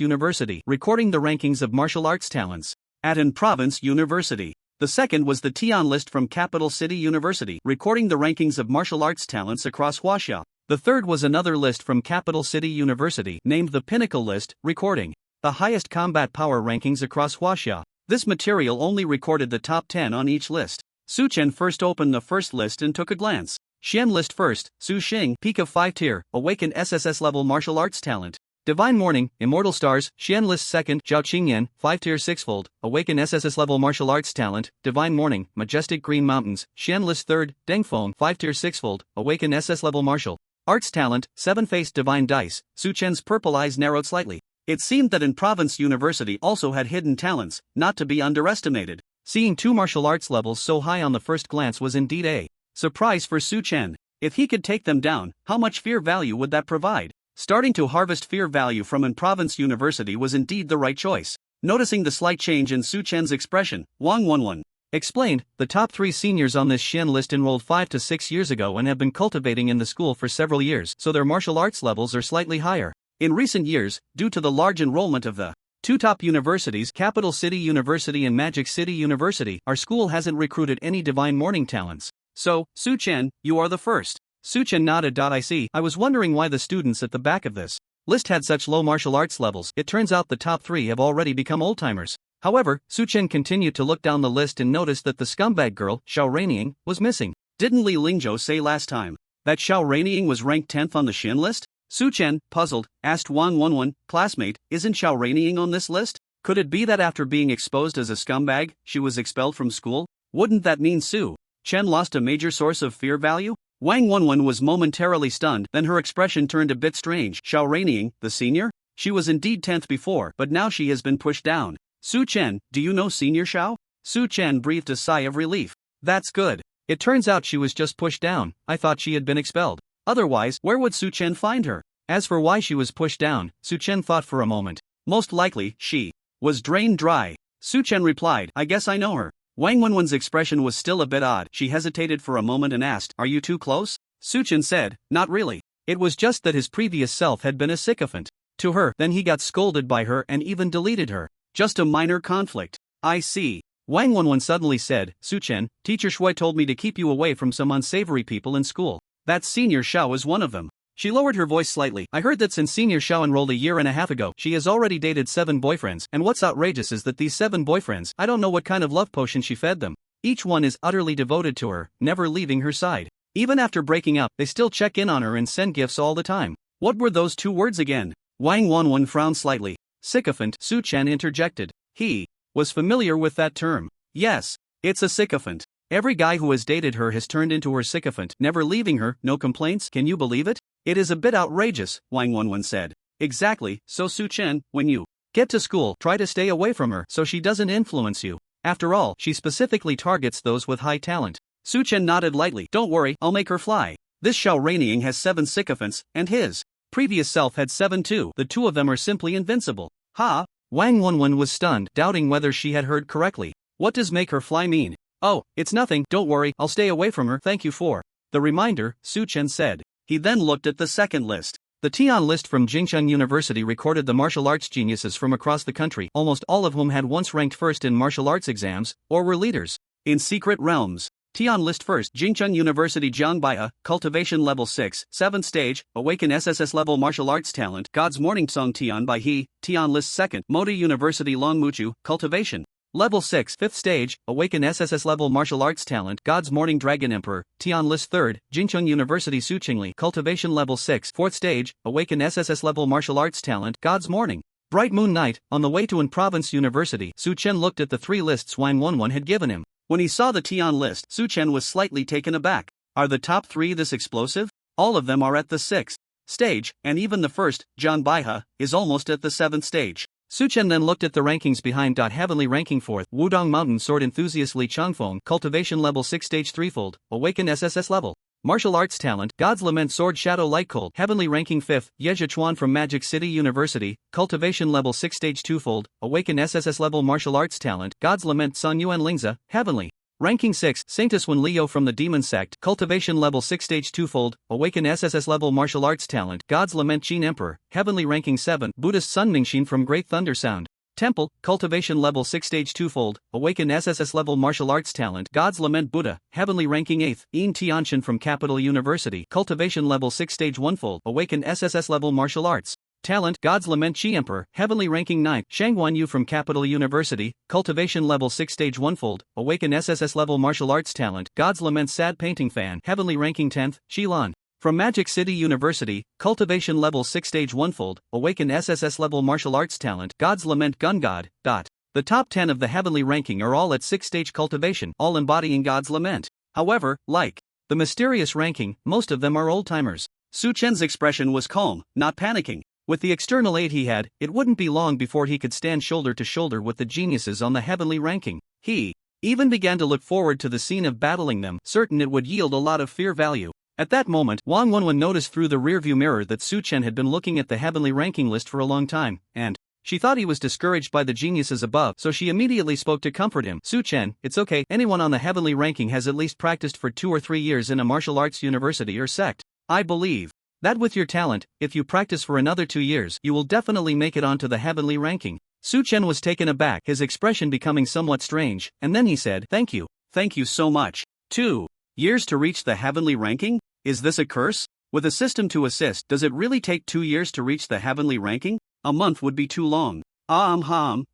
University, recording the rankings of martial arts talents at An Province University. The second was the Tian list from Capital City University, recording the rankings of martial arts talents across Huaxia. The third was another list from Capital City University, named the Pinnacle List, recording the highest combat power rankings across Huaxia. This material only recorded the top 10 on each list. Su Chen first opened the first list and took a glance. Xian list first, Su Xing, peak of 5-tier, awakened SSS level martial arts talent. Divine Morning, Immortal Stars, Xian list second, Zhao Qingyan, 5-tier 6-fold, awaken SSS level martial arts talent. Divine Morning, Majestic Green Mountains, Xian list third, Dengfeng, 5-tier 6-fold, awaken SS level martial arts talent. 7-faced Divine Dice. Su Chen's purple eyes narrowed slightly. It seemed that In Province University also had hidden talents, not to be underestimated. Seeing 2 martial arts levels so high on the first glance was indeed a surprise for Su Chen. If he could take them down, how much fear value would that provide? Starting to harvest fear value from An Province University was indeed the right choice. Noticing the slight change in Su Chen's expression, Wang Wenwen explained, the top 3 seniors on this Xian list enrolled 5 to 6 years ago and have been cultivating in the school for several years, so their martial arts levels are slightly higher. In recent years, due to the large enrollment of the 2 top universities, Capital City University and Magic City University, our school hasn't recruited any Divine Morning talents. So, Su Chen, you are the first. Su-chen nodded. I see. I was wondering why the students at the back of this list had such low martial arts levels. It turns out the top 3 have already become old-timers. However, Su-chen continued to look down the list and noticed that the scumbag girl, Xiao Rainying, was missing. Didn't Li Lingzhou say last time that Xiao Rainying was ranked 10th on the Shin list? Su-chen, puzzled, asked Wang Wenwen, classmate, isn't Xiao Rainying on this list? Could it be that after being exposed as a scumbag, she was expelled from school? Wouldn't that mean Su-chen lost a major source of fear value? Wang Wenwen was momentarily stunned, then her expression turned a bit strange. Xiao Rainying, the senior? She was indeed 10th before, but now she has been pushed down. Su-chen, do you know Senior Xiao? Su-chen breathed a sigh of relief. That's good. It turns out she was just pushed down. I thought she had been expelled. Otherwise, where would Su-chen find her? As for why she was pushed down, Su-chen thought for a moment. Most likely, she was drained dry. Su-chen replied, I guess I know her. Wang Wenwen's expression was still a bit odd. She hesitated for a moment and asked, are you too close? Su-chen said, not really. It was just that his previous self had been a sycophant to her, then he got scolded by her and even deleted her. Just a minor conflict. I see. Wang Wenwen suddenly said, Su-chen, Teacher Shui told me to keep you away from some unsavory people in school. That Senior Xiao is one of them. She lowered her voice slightly. I heard that since Senior Xiao enrolled a year and a half ago, she has already dated 7 boyfriends, and what's outrageous is that these 7 boyfriends, I don't know what kind of love potion she fed them. Each one is utterly devoted to her, never leaving her side. Even after breaking up, they still check in on her and send gifts all the time. What were those 2 words again? Wang Wenwen frowned slightly. Sycophant, Su-chen interjected. He was familiar with that term. Yes, it's a sycophant. Every guy who has dated her has turned into her sycophant, never leaving her, no complaints. Can you believe it? It is a bit outrageous, Wang Wenwen said. Exactly, so Su-chen, when you get to school, try to stay away from her so she doesn't influence you. After all, she specifically targets those with high talent. Su-chen nodded lightly. Don't worry, I'll make her fly. This Xiao Rainying has 7 sycophants, and his previous self had 7 too. The 2 of them are simply invincible. Ha! Wang Wenwen was stunned, doubting whether she had heard correctly. What does make her fly mean? Oh, it's nothing, don't worry, I'll stay away from her. Thank you for the reminder, Su-chen said. He then looked at the second list. The Tian list from Jingcheng University recorded the martial arts geniuses from across the country, almost all of whom had once ranked first in martial arts exams, or were leaders in secret realms. Tian list first, Jingcheng University Jiangbaihe, Cultivation Level 6, 7th Stage, Awaken SSS Level Martial Arts Talent, God's Morning Song Tian Baihe, Tian list second, Modi University Longmuchu, Cultivation Level 6, 5th Stage, Awaken SSS Level Martial Arts Talent, God's Morning Dragon Emperor, Tian list 3rd, Jincheng University Suqingli, Cultivation Level 6, 4th Stage, Awaken SSS Level Martial Arts Talent, God's Morning Bright Moon Night. On the way to An Province University, Su-chen looked at the 3 lists Wang Wenwen had given him. When he saw the Tian list, Su-chen was slightly taken aback. Are the top 3 this explosive? All of them are at the 6th stage, and even the first, Jian Baihe, is almost at the 7th stage. Su-chen then looked at the rankings behind. Heavenly ranking 4th, Wudong Mountain Sword Enthusiast Li Changfeng, Cultivation Level 6 Stage 3-fold, Awaken SSS Level Martial Arts Talent, God's Lament Sword Shadow Light Cold, Heavenly ranking 5th, Yezha Chuan from Magic City University, Cultivation Level 6 Stage 2-fold, Awaken SSS Level Martial Arts Talent, God's Lament Sun Yuan Lingza, Heavenly ranking 6, Sanctus Wen Leo from the Demon Sect, Cultivation Level 6 Stage 2-fold, Awaken SSS Level Martial Arts Talent, God's Lament Jin Emperor, Heavenly ranking 7, Buddhist Sun Mingxin from Great Thunder Sound Temple, Cultivation Level 6 Stage 2-fold, Awaken SSS Level Martial Arts Talent, God's Lament Buddha, Heavenly ranking 8th, Yin Tianshan from Capital University, Cultivation Level 6 Stage 1-fold, Awaken SSS Level Martial Arts Talent, God's Lament Chi Emperor, Heavenly ranking 9th, Shangguan Yu from Capital University, Cultivation Level 6 Stage 1-fold, Awaken SSS Level Martial Arts Talent, God's Lament Sad Painting Fan, Heavenly ranking 10th, Xilan from Magic City University, Cultivation Level 6 Stage 1-fold, Awaken SSS Level Martial Arts Talent, God's Lament Gun God. The top 10 of the Heavenly ranking are all at 6th-stage cultivation, all embodying God's Lament. However, like the mysterious ranking, most of them are old-timers. Su-chen's expression was calm, not panicking. With the external aid he had, it wouldn't be long before he could stand shoulder to shoulder with the geniuses on the Heavenly ranking. He even began to look forward to the scene of battling them, certain it would yield a lot of fear value. At that moment, Wang Wenwen noticed through the rearview mirror that Su-chen had been looking at the Heavenly ranking list for a long time, and she thought he was discouraged by the geniuses above, so she immediately spoke to comfort him. Su-chen, it's okay, anyone on the Heavenly ranking has at least practiced for 2 or 3 years in a martial arts university or sect. I believe that with your talent, if you practice for another 2 years, you will definitely make it onto the Heavenly ranking. Su-chen was taken aback, his expression becoming somewhat strange, and then he said, Thank you so much. 2 years to reach the Heavenly ranking? Is this a curse? With a system to assist, does it really take 2 years to reach the heavenly ranking? A month would be too long.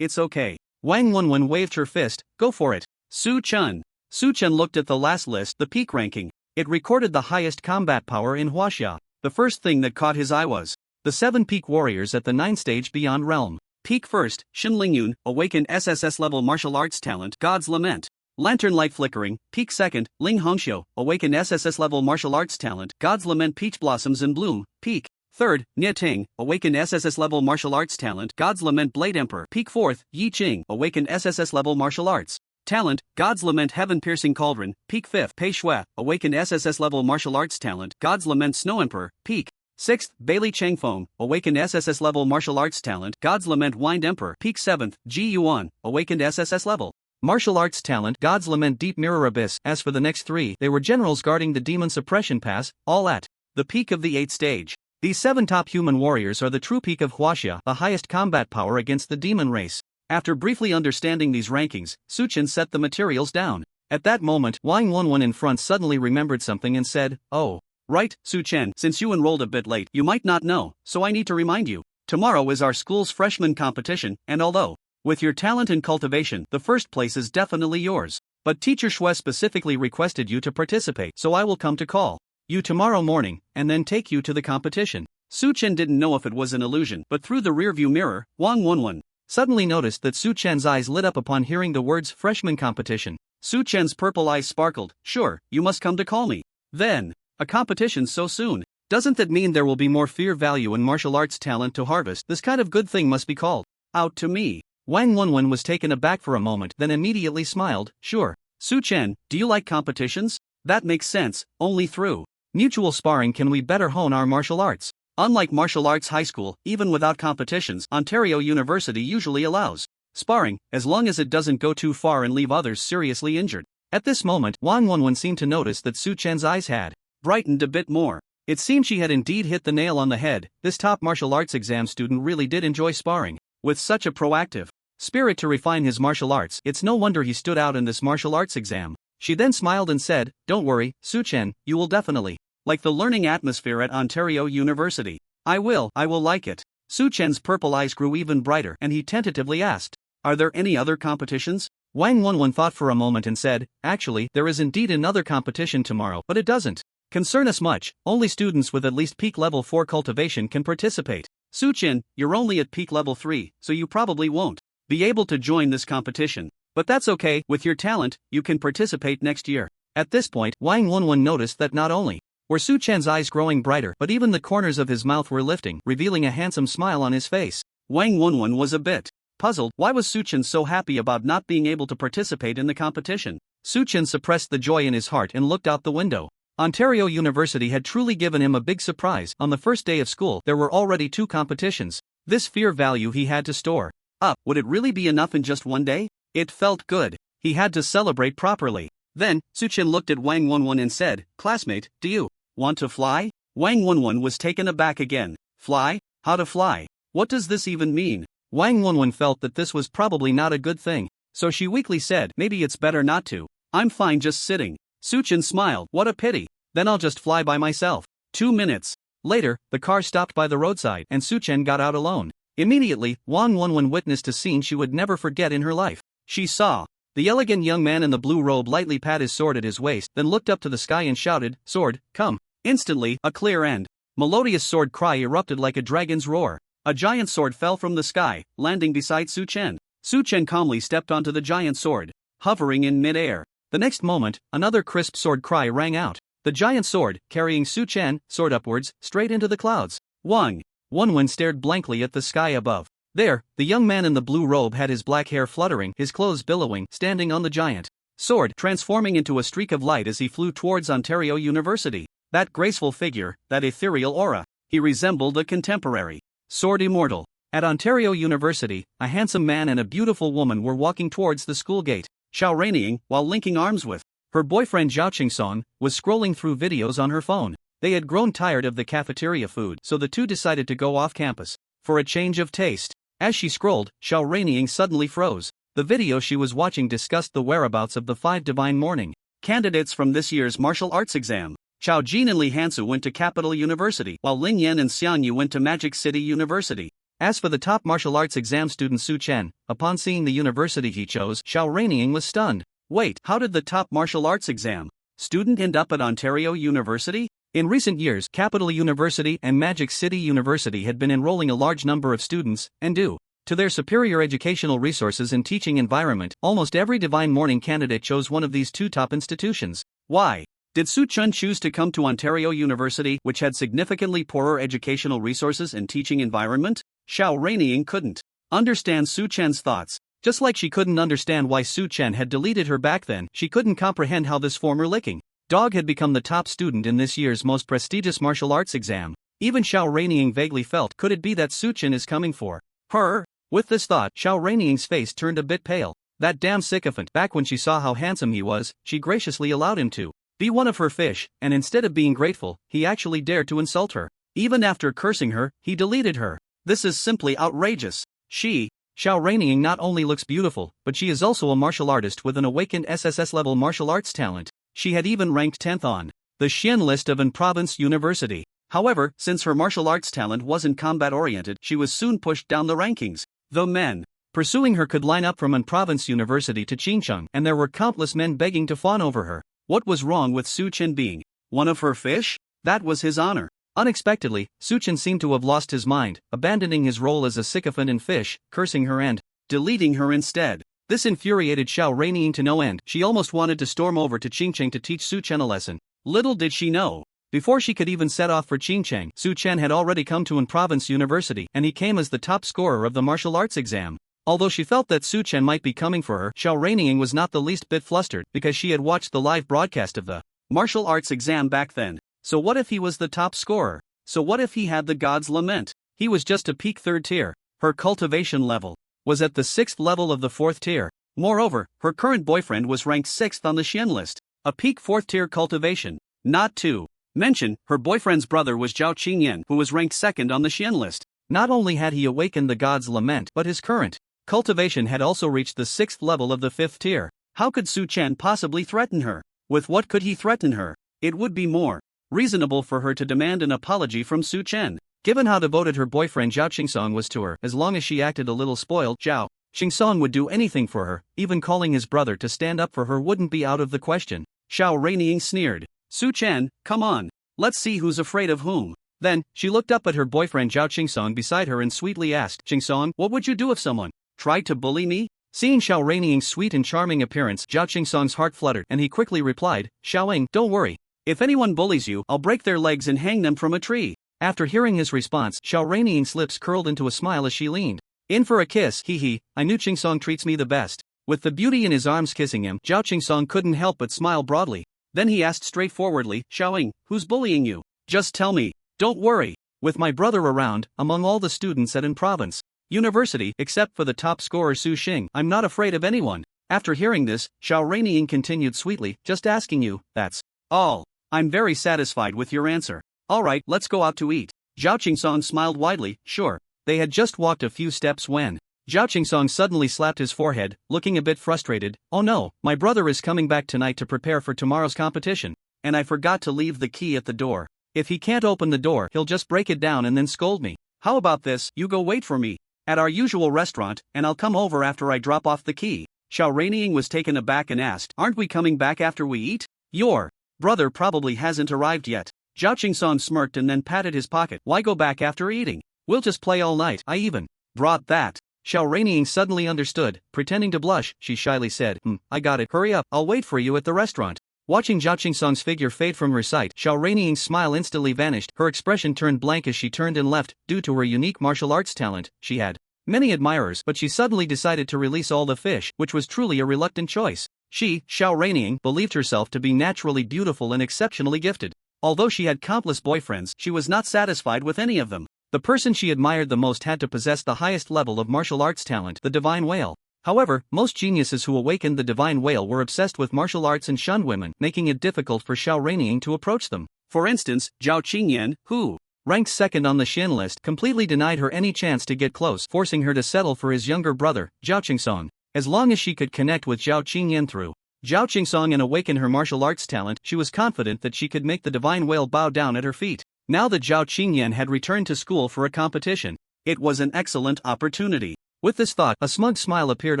It's okay. Wang Wenwen waved her fist, go for it. Su Chun. Su Chun looked at the last list, the peak ranking. It recorded the highest combat power in Huaxia. The first thing that caught his eye was the 7 peak warriors at the 9th stage beyond realm. Peak first, Shin Lingyun, awakened SSS level martial arts talent, God's Lament. Lantern light flickering. Peak second, Ling Hongxiu, awakened SSS level martial arts talent, God's Lament Peach Blossoms in Bloom. Peak third, Nie Ting, awakened SSS level martial arts talent, God's Lament Blade Emperor. Peak fourth, Yi Qing, awakened SSS level martial arts talent, God's Lament Heaven Piercing Cauldron. Peak 5th, Pei Shui, awakened SSS level martial arts talent, God's Lament Snow Emperor. Peak 6th, Bailey Changfeng, awakened SSS level martial arts talent, God's Lament Wind Emperor. Peak 7th, Ji Yuan, awakened SSS level martial arts talent, God's Lament Deep Mirror Abyss. As for the next 3, they were generals guarding the Demon Suppression Pass, all at the peak of the 8th stage. These 7 top human warriors are the true peak of Huaxia, the highest combat power against the demon race. After briefly understanding these rankings, Su Chen set the materials down. At that moment, Wang Wenwen in front suddenly remembered something and said, oh, right, Su Chen, since you enrolled a bit late, you might not know, so I need to remind you. Tomorrow is our school's freshman competition, and although, with your talent and cultivation, the first place is definitely yours. But Teacher Shui specifically requested you to participate, so I will come to call you tomorrow morning, and then take you to the competition. Su Chen didn't know if it was an illusion, but through the rearview mirror, Wang Wenwen suddenly noticed that Su Chen's eyes lit up upon hearing the words freshman competition. Su Chen's purple eyes sparkled. Sure, you must come to call me. Then, a competition so soon? Doesn't that mean there will be more fear value and martial arts talent to harvest? This kind of good thing must be called out to me. Wang Wenwen was taken aback for a moment, then immediately smiled. Sure. Su Chen, do you like competitions? That makes sense. Only through mutual sparring can we better hone our martial arts. Unlike martial arts high school, even without competitions, Ontario University usually allows sparring, as long as it doesn't go too far and leave others seriously injured. At this moment, Wang Wenwen seemed to notice that Su Chen's eyes had brightened a bit more. It seemed she had indeed hit the nail on the head. This top martial arts exam student really did enjoy sparring. With such a proactive spirit to refine his martial arts, it's no wonder he stood out in this martial arts exam. She then smiled and said, don't worry, Su Chen, you will definitely like the learning atmosphere at Ontario University. I will like it. Su Chen's purple eyes grew even brighter and he tentatively asked, are there any other competitions? Wang Wenwen thought for a moment and said, actually, there is indeed another competition tomorrow, but it doesn't concern us much. Only students with at least peak level 4 cultivation can participate. Su Chen, you're only at peak level 3, so you probably won't be able to join this competition. But that's okay, with your talent, you can participate next year. At this point, Wang Wenwen noticed that not only were Su Chen's eyes growing brighter, but even the corners of his mouth were lifting, revealing a handsome smile on his face. Wang Wenwen was a bit puzzled. Why was Su Chen so happy about not being able to participate in the competition? Su Chen suppressed the joy in his heart and looked out the window. Ontario University had truly given him a big surprise. On the first day of school, there were already 2 competitions. This fear value he had to store up. Would it really be enough in just one day? It felt good. He had to celebrate properly. Then, Su Chen looked at Wang Wenwen and said, classmate, do you want to fly? Wang Wenwen was taken aback again. Fly? How to fly? What does this even mean? Wang Wenwen felt that this was probably not a good thing, so she weakly said, maybe it's better not to. I'm fine just sitting. Su Chen smiled. What a pity. Then I'll just fly by myself. 2 minutes later, the car stopped by the roadside and Su Chen got out alone. Immediately, Wang Wenwen witnessed a scene she would never forget in her life. She saw the elegant young man in the blue robe lightly pat his sword at his waist, then looked up to the sky and shouted, sword, come. Instantly, a clear and melodious sword cry erupted like a dragon's roar. A giant sword fell from the sky, landing beside Su Chen. Su Chen calmly stepped onto the giant sword, hovering in mid-air. The next moment, another crisp sword cry rang out. The giant sword, carrying Su Chen, soared upwards, straight into the clouds. Wang Wenwen stared blankly at the sky above. There, the young man in the blue robe had his black hair fluttering, his clothes billowing, standing on the giant sword, transforming into a streak of light as he flew towards Ontario University. That graceful figure, that ethereal aura. He resembled a contemporary sword immortal. At Ontario University, a handsome man and a beautiful woman were walking towards the school gate. Xiao Reining, while linking arms with her boyfriend Zhao Qingsong, was scrolling through videos on her phone. They had grown tired of the cafeteria food, so the two decided to go off campus for a change of taste. As she scrolled, Xiao Reining suddenly froze. The video she was watching discussed the whereabouts of the 5 divine morning candidates from this year's martial arts exam. Chao Jin and Li Hansu went to Capital University, while Lin Yan and Xian Yu went to Magic City University. As for the top martial arts exam student Su Chen, upon seeing the university he chose, Xiao Reining was stunned. Wait, how did the top martial arts exam student end up at Ontario University? In recent years, Capital University and Magic City University had been enrolling a large number of students, and due to their superior educational resources and teaching environment, almost every Divine Morning candidate chose one of these two top institutions. Why did Su Chen choose to come to Ontario University, which had significantly poorer educational resources and teaching environment? Xiao Reining couldn't understand Su Chen's thoughts. Just like she couldn't understand why Su Chen had deleted her back then, she couldn't comprehend how this former licking dog had become the top student in this year's most prestigious martial arts exam. Even Xiao Reining vaguely felt, could it be that Su Chen is coming for her? With this thought, Xiao Reining's face turned a bit pale. That damn sycophant. Back when she saw how handsome he was, she graciously allowed him to be one of her fish, and instead of being grateful, he actually dared to insult her. Even after cursing her, he deleted her. This is simply outrageous. Xiao Reining not only looks beautiful, but she is also a martial artist with an awakened SSS-level martial arts talent. She had even ranked 10th on the Xian list of an province university. However, since her martial arts talent wasn't combat-oriented, she was soon pushed down the rankings. Though men pursuing her could line up from an province university to Qingcheng, and there were countless men begging to fawn over her. What was wrong with Su Chen being one of her fish? That was his honor. Unexpectedly, Su Chen seemed to have lost his mind, abandoning his role as a sycophant and fish, cursing her and deleting her instead. This infuriated Xiao Reining to no end. She almost wanted to storm over to Qingcheng to teach Su Chen a lesson. Little did she know, before she could even set off for Qingcheng, Su Chen had already come to an province university, and he came as the top scorer of the martial arts exam. Although she felt that Su Chen might be coming for her, Xiao Reining was not the least bit flustered, because she had watched the live broadcast of the martial arts exam back then. So what if he was the top scorer? So what if he had the God's Lament? He was just a peak 3rd tier. Her cultivation level was at the 6th level of the 4th tier. Moreover, her current boyfriend was ranked 6th on the Xian list. A peak 4th tier cultivation. Not to mention, her boyfriend's brother was Zhao Qingyan, who was ranked 2nd on the Xian list. Not only had he awakened the God's Lament, but his current cultivation had also reached the 6th level of the 5th tier. How could Su Chen possibly threaten her? With what could he threaten her? It would be more reasonable for her to demand an apology from Su Chen. Given how devoted her boyfriend Zhao Qingsong was to her, as long as she acted a little spoiled, Zhao Qingsong would do anything for her. Even calling his brother to stand up for her wouldn't be out of the question. Xiao Reining sneered. Su Chen, come on. Let's see who's afraid of whom. Then, she looked up at her boyfriend Zhao Qingsong beside her and sweetly asked, Qingsong, what would you do if someone tried to bully me? Seeing Xiao Reining's sweet and charming appearance, Zhao Qingsong's heart fluttered, and he quickly replied, Xiaoing, don't worry. If anyone bullies you, I'll break their legs and hang them from a tree. After hearing his response, Xiao Reining's lips curled into a smile as she leaned in for a kiss. Hee, I knew Qingsong treats me the best. With the beauty in his arms kissing him, Zhao Qingsong couldn't help but smile broadly. Then he asked straightforwardly, Xiaoing, who's bullying you? Just tell me. Don't worry. With my brother around, among all the students at an province university, except for the top scorer Su Xing, I'm not afraid of anyone. After hearing this, Xiao Reining continued sweetly, just asking you, that's all. I'm very satisfied with your answer. Alright, let's go out to eat. Zhao Qingsong smiled widely, sure. They had just walked a few steps when Zhao Qingsong suddenly slapped his forehead, looking a bit frustrated. Oh no, my brother is coming back tonight to prepare for tomorrow's competition, and I forgot to leave the key at the door. If he can't open the door, he'll just break it down and then scold me. How about this, you go wait for me at our usual restaurant, and I'll come over after I drop off the key. Xiao Reining was taken aback and asked, aren't we coming back after we eat? Your brother probably hasn't arrived yet. Zhao Qingsong smirked and then patted his pocket. Why go back after eating? We'll just play all night. I even brought that. Xiao Reining suddenly understood. Pretending to blush, she shyly said, I got it. Hurry up, I'll wait for you at the restaurant. Watching Zhao Qingsong's figure fade from her sight, Xiao Reining's smile instantly vanished. Her expression turned blank as she turned and left. Due to her unique martial arts talent, she had many admirers, but she suddenly decided to release all the fish, which was truly a reluctant choice. She, Xiao Reining, believed herself to be naturally beautiful and exceptionally gifted. Although she had countless boyfriends, she was not satisfied with any of them. The person she admired the most had to possess the highest level of martial arts talent, the Divine Whale. However, most geniuses who awakened the Divine Whale were obsessed with martial arts and shunned women, making it difficult for Xiao Reining to approach them. For instance, Zhao Qingyan, who ranked 2nd on the Xin list, completely denied her any chance to get close, forcing her to settle for his younger brother, Zhao Qingsong. As long as she could connect with Zhao Qingyan through Zhao Qingsong and awaken her martial arts talent. She was confident that she could make the divine whale bow down at her feet. Now that Zhao Qingyan had returned to school for a competition, it was an excellent opportunity. With this thought, a smug smile appeared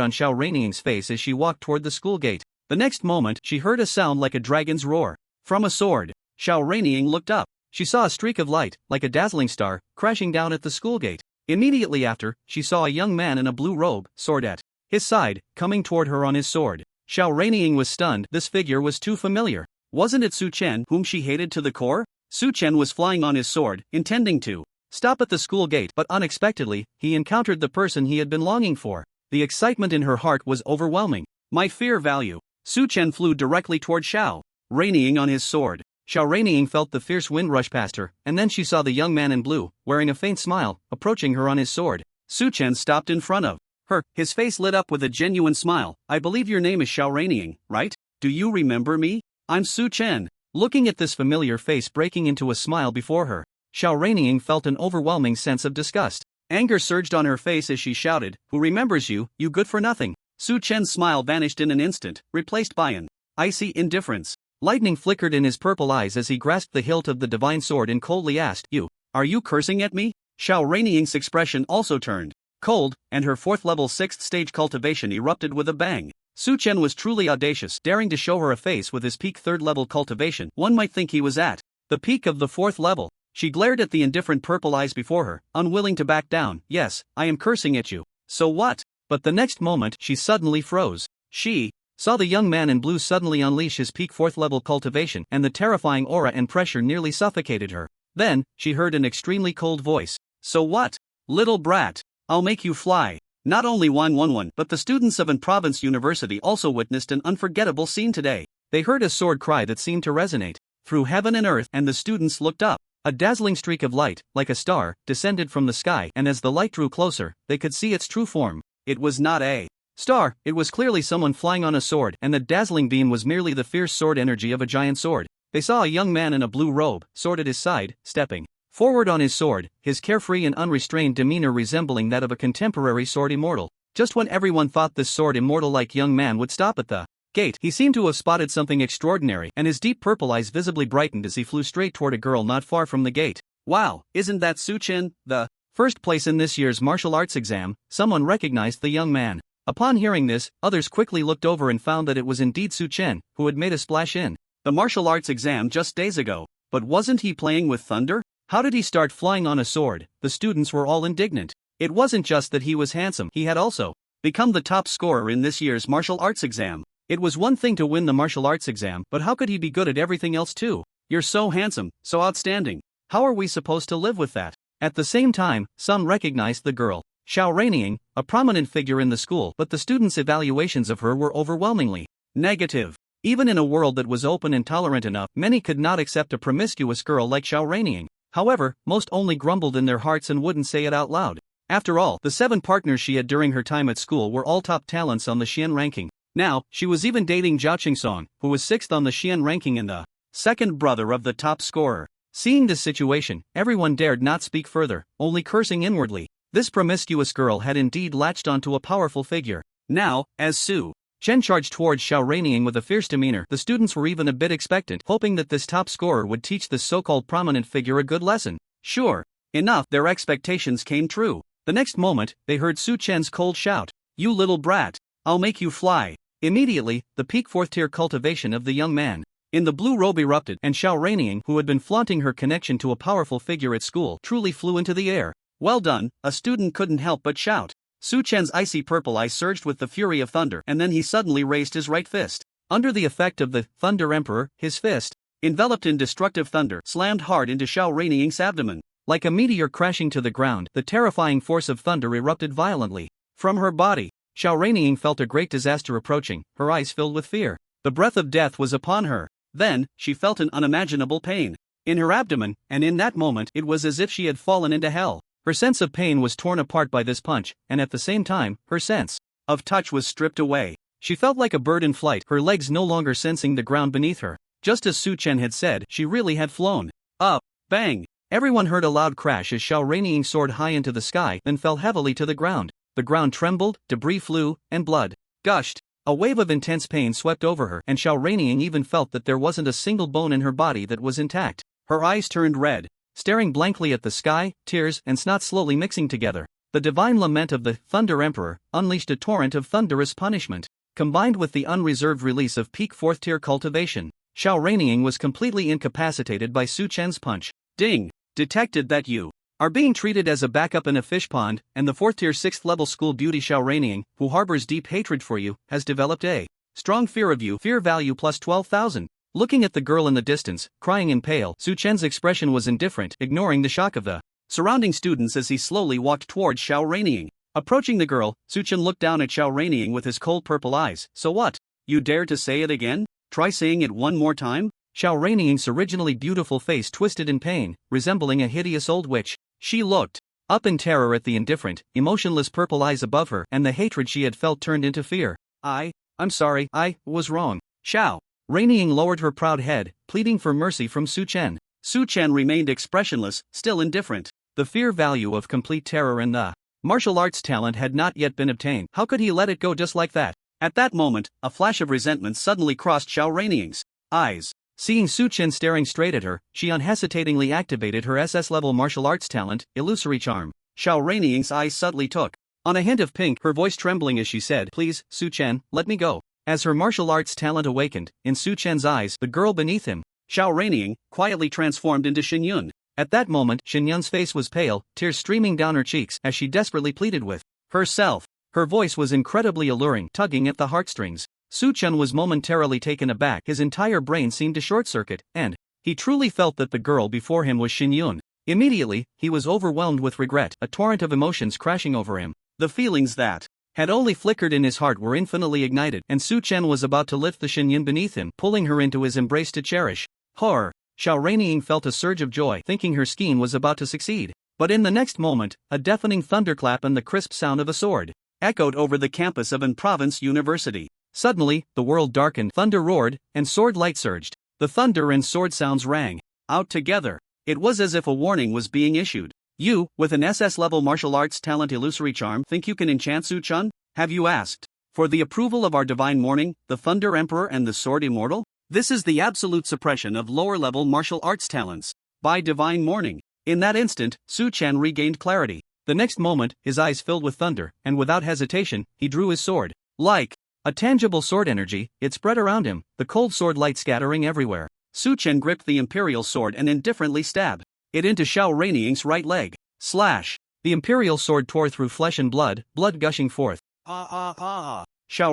on Xiao Reining's face as she walked toward the school gate. The next moment, she heard a sound like a dragon's roar. From a sword, Xiao Reining looked up. She saw a streak of light, like a dazzling star, crashing down at the school gate. Immediately after, she saw a young man in a blue robe, sword at his side, coming toward her on his sword. Xiao Reining was stunned. This figure was too familiar. Wasn't it Su Chen, whom she hated to the core? Su Chen was flying on his sword, intending to stop at the school gate, but unexpectedly, he encountered the person he had been longing for. The excitement in her heart was overwhelming. My fear value. Su Chen flew directly toward Xiao Reining on his sword. Xiao Reining felt the fierce wind rush past her, and then she saw the young man in blue, wearing a faint smile, approaching her on his sword. Su Chen stopped in front of her, his face lit up with a genuine smile. I believe your name is Xiao Reining, right? Do you remember me? I'm Su Chen. Looking at this familiar face breaking into a smile before her, Xiao Reining felt an overwhelming sense of disgust. Anger surged on her face as she shouted, Who remembers you, you good for nothing? Su Chen's smile vanished in an instant, replaced by an icy indifference. Lightning flickered in his purple eyes as he grasped the hilt of the divine sword and coldly asked, Are you cursing at me? Xiao Reining's expression also turned cold, and her 4th level 6th stage cultivation erupted with a bang. Su Chen was truly audacious, daring to show her a face with his peak 3rd level cultivation. One might think he was at the peak of the 4th level. She glared at the indifferent purple eyes before her, unwilling to back down. Yes, I am cursing at you. So what? But the next moment, she suddenly froze. She saw the young man in blue suddenly unleash his peak 4th level cultivation, and the terrifying aura and pressure nearly suffocated her. Then, she heard an extremely cold voice. So what? Little brat. I'll make you fly. Not only 111, but the students of an province university also witnessed an unforgettable scene today. They heard a sword cry that seemed to resonate through heaven and earth, and the students looked up. A dazzling streak of light, like a star, descended from the sky, and as the light drew closer, they could see its true form. It was not a star, it was clearly someone flying on a sword, and the dazzling beam was merely the fierce sword energy of a giant sword. They saw a young man in a blue robe, sword at his side, stepping forward on his sword, his carefree and unrestrained demeanor resembling that of a contemporary sword immortal. Just when everyone thought this sword immortal-like young man would stop at the gate, he seemed to have spotted something extraordinary, and his deep purple eyes visibly brightened as he flew straight toward a girl not far from the gate. Wow, isn't that Su Chen, the first place in this year's martial arts exam? Someone recognized the young man. Upon hearing this, others quickly looked over and found that it was indeed Su Chen, who had made a splash in the martial arts exam just days ago. But wasn't he playing with thunder? How did he start flying on a sword? The students were all indignant. It wasn't just that he was handsome, he had also become the top scorer in this year's martial arts exam. It was one thing to win the martial arts exam, but how could he be good at everything else too? You're so handsome, so outstanding. How are we supposed to live with that? At the same time, some recognized the girl, Xiao Reining, a prominent figure in the school, but the students' evaluations of her were overwhelmingly negative. Even in a world that was open and tolerant enough, many could not accept a promiscuous girl like Xiao Reining. However, most only grumbled in their hearts and wouldn't say it out loud. After all, the 7 partners she had during her time at school were all top talents on the Xian ranking. Now, she was even dating Zhao Qingsong, who was 6th on the Xian ranking and the 2nd brother of the top scorer. Seeing this situation, everyone dared not speak further, only cursing inwardly. This promiscuous girl had indeed latched onto a powerful figure. Now, as Su Chen charged towards Xiao Reining with a fierce demeanor, the students were even a bit expectant, hoping that this top scorer would teach this so-called prominent figure a good lesson. Sure enough, their expectations came true. The next moment, they heard Su Chen's cold shout, You little brat, I'll make you fly. Immediately, the peak 4th tier cultivation of the young man in the blue robe erupted, and Xiao Reining, who had been flaunting her connection to a powerful figure at school, truly flew into the air. Well done, a student couldn't help but shout. Su Chen's icy purple eye surged with the fury of thunder, and then he suddenly raised his right fist. Under the effect of the Thunder Emperor, his fist, enveloped in destructive thunder, slammed hard into Xiao Reining's abdomen. Like a meteor crashing to the ground, the terrifying force of thunder erupted violently from her body. Xiao Reining felt a great disaster approaching, her eyes filled with fear. The breath of death was upon her. Then, she felt an unimaginable pain in her abdomen, and in that moment it was as if she had fallen into hell. Her sense of pain was torn apart by this punch, and at the same time, her sense of touch was stripped away. She felt like a bird in flight, her legs no longer sensing the ground beneath her. Just as Su Chen had said, she really had flown up. Bang! Everyone heard a loud crash as Xiao Reining soared high into the sky, then fell heavily to the ground. The ground trembled, debris flew, and blood gushed A wave of intense pain swept over her, and Xiao Raining even felt that there wasn't a single bone in her body that was intact. Her eyes turned red, staring blankly at the sky, tears and snot slowly mixing together. The divine lament of the Thunder Emperor unleashed a torrent of thunderous punishment. Combined with the unreserved release of peak 4th tier cultivation, Xiao Raining was completely incapacitated by Su Chen's punch. Ding! Detected that you are being treated as a backup in a fish pond, and the 4th tier 6th level school beauty Xiao Raining, who harbors deep hatred for you, has developed a strong fear of you. Fear value plus 12,000. Looking at the girl in the distance, crying and pale, Su Chen's expression was indifferent, ignoring the shock of the surrounding students as he slowly walked towards Xiao Raining. Approaching the girl, Su Chen looked down at Xiao Raining with his cold purple eyes. So what? You dare to say it again? Try saying it one more time? Xiao Raining's originally beautiful face twisted in pain, resembling a hideous old witch. She looked up in terror at the indifferent, emotionless purple eyes above her, and the hatred she had felt turned into fear. I'm sorry, I was wrong. Xiao Raining lowered her proud head, pleading for mercy from Su Chen. Su Chen remained expressionless, still indifferent. The fear value of complete terror and the martial arts talent had not yet been obtained. How could he let it go just like that? At that moment, a flash of resentment suddenly crossed Xiao Raining's eyes. Seeing Su Chen staring straight at her, she unhesitatingly activated her SS-level martial arts talent, Illusory Charm. Xiao Raining's eyes subtly took on a hint of pink, her voice trembling as she said, "Please, Su Chen, let me go." As her martial arts talent awakened, in Su Chen's eyes, the girl beneath him, Xiao Raining, quietly transformed into Xinyun. At that moment, Xinyun's face was pale, tears streaming down her cheeks as she desperately pleaded with herself. Her voice was incredibly alluring, tugging at the heartstrings. Su Chen was momentarily taken aback. His entire brain seemed to short-circuit, and he truly felt that the girl before him was Xinyun. Immediately, he was overwhelmed with regret, a torrent of emotions crashing over him. The feelings that had only flickered in his heart were infinitely ignited, and Su Chen was about to lift the Xinyun beneath him, pulling her into his embrace to cherish. Horror! Xiao Raining felt a surge of joy, thinking her scheme was about to succeed. But in the next moment, a deafening thunderclap and the crisp sound of a sword echoed over the campus of an province university. Suddenly, the world darkened, thunder roared, and sword light surged. The thunder and sword sounds rang out together. It was as if a warning was being issued. You, with an SS-level martial arts talent Illusory Charm, think you can enchant Su Chen? Have you asked for the approval of our divine morning, the Thunder Emperor and the Sword Immortal? This is the absolute suppression of lower-level martial arts talents by divine morning. In that instant, Su Chen regained clarity. The next moment, his eyes filled with thunder, and without hesitation, he drew his sword. Like a tangible sword energy, it spread around him, the cold sword light scattering everywhere. Su Chen gripped the imperial sword and indifferently stabbed it into Xiao Raining's right leg. Slash! The imperial sword tore through flesh and blood gushing forth. Xiao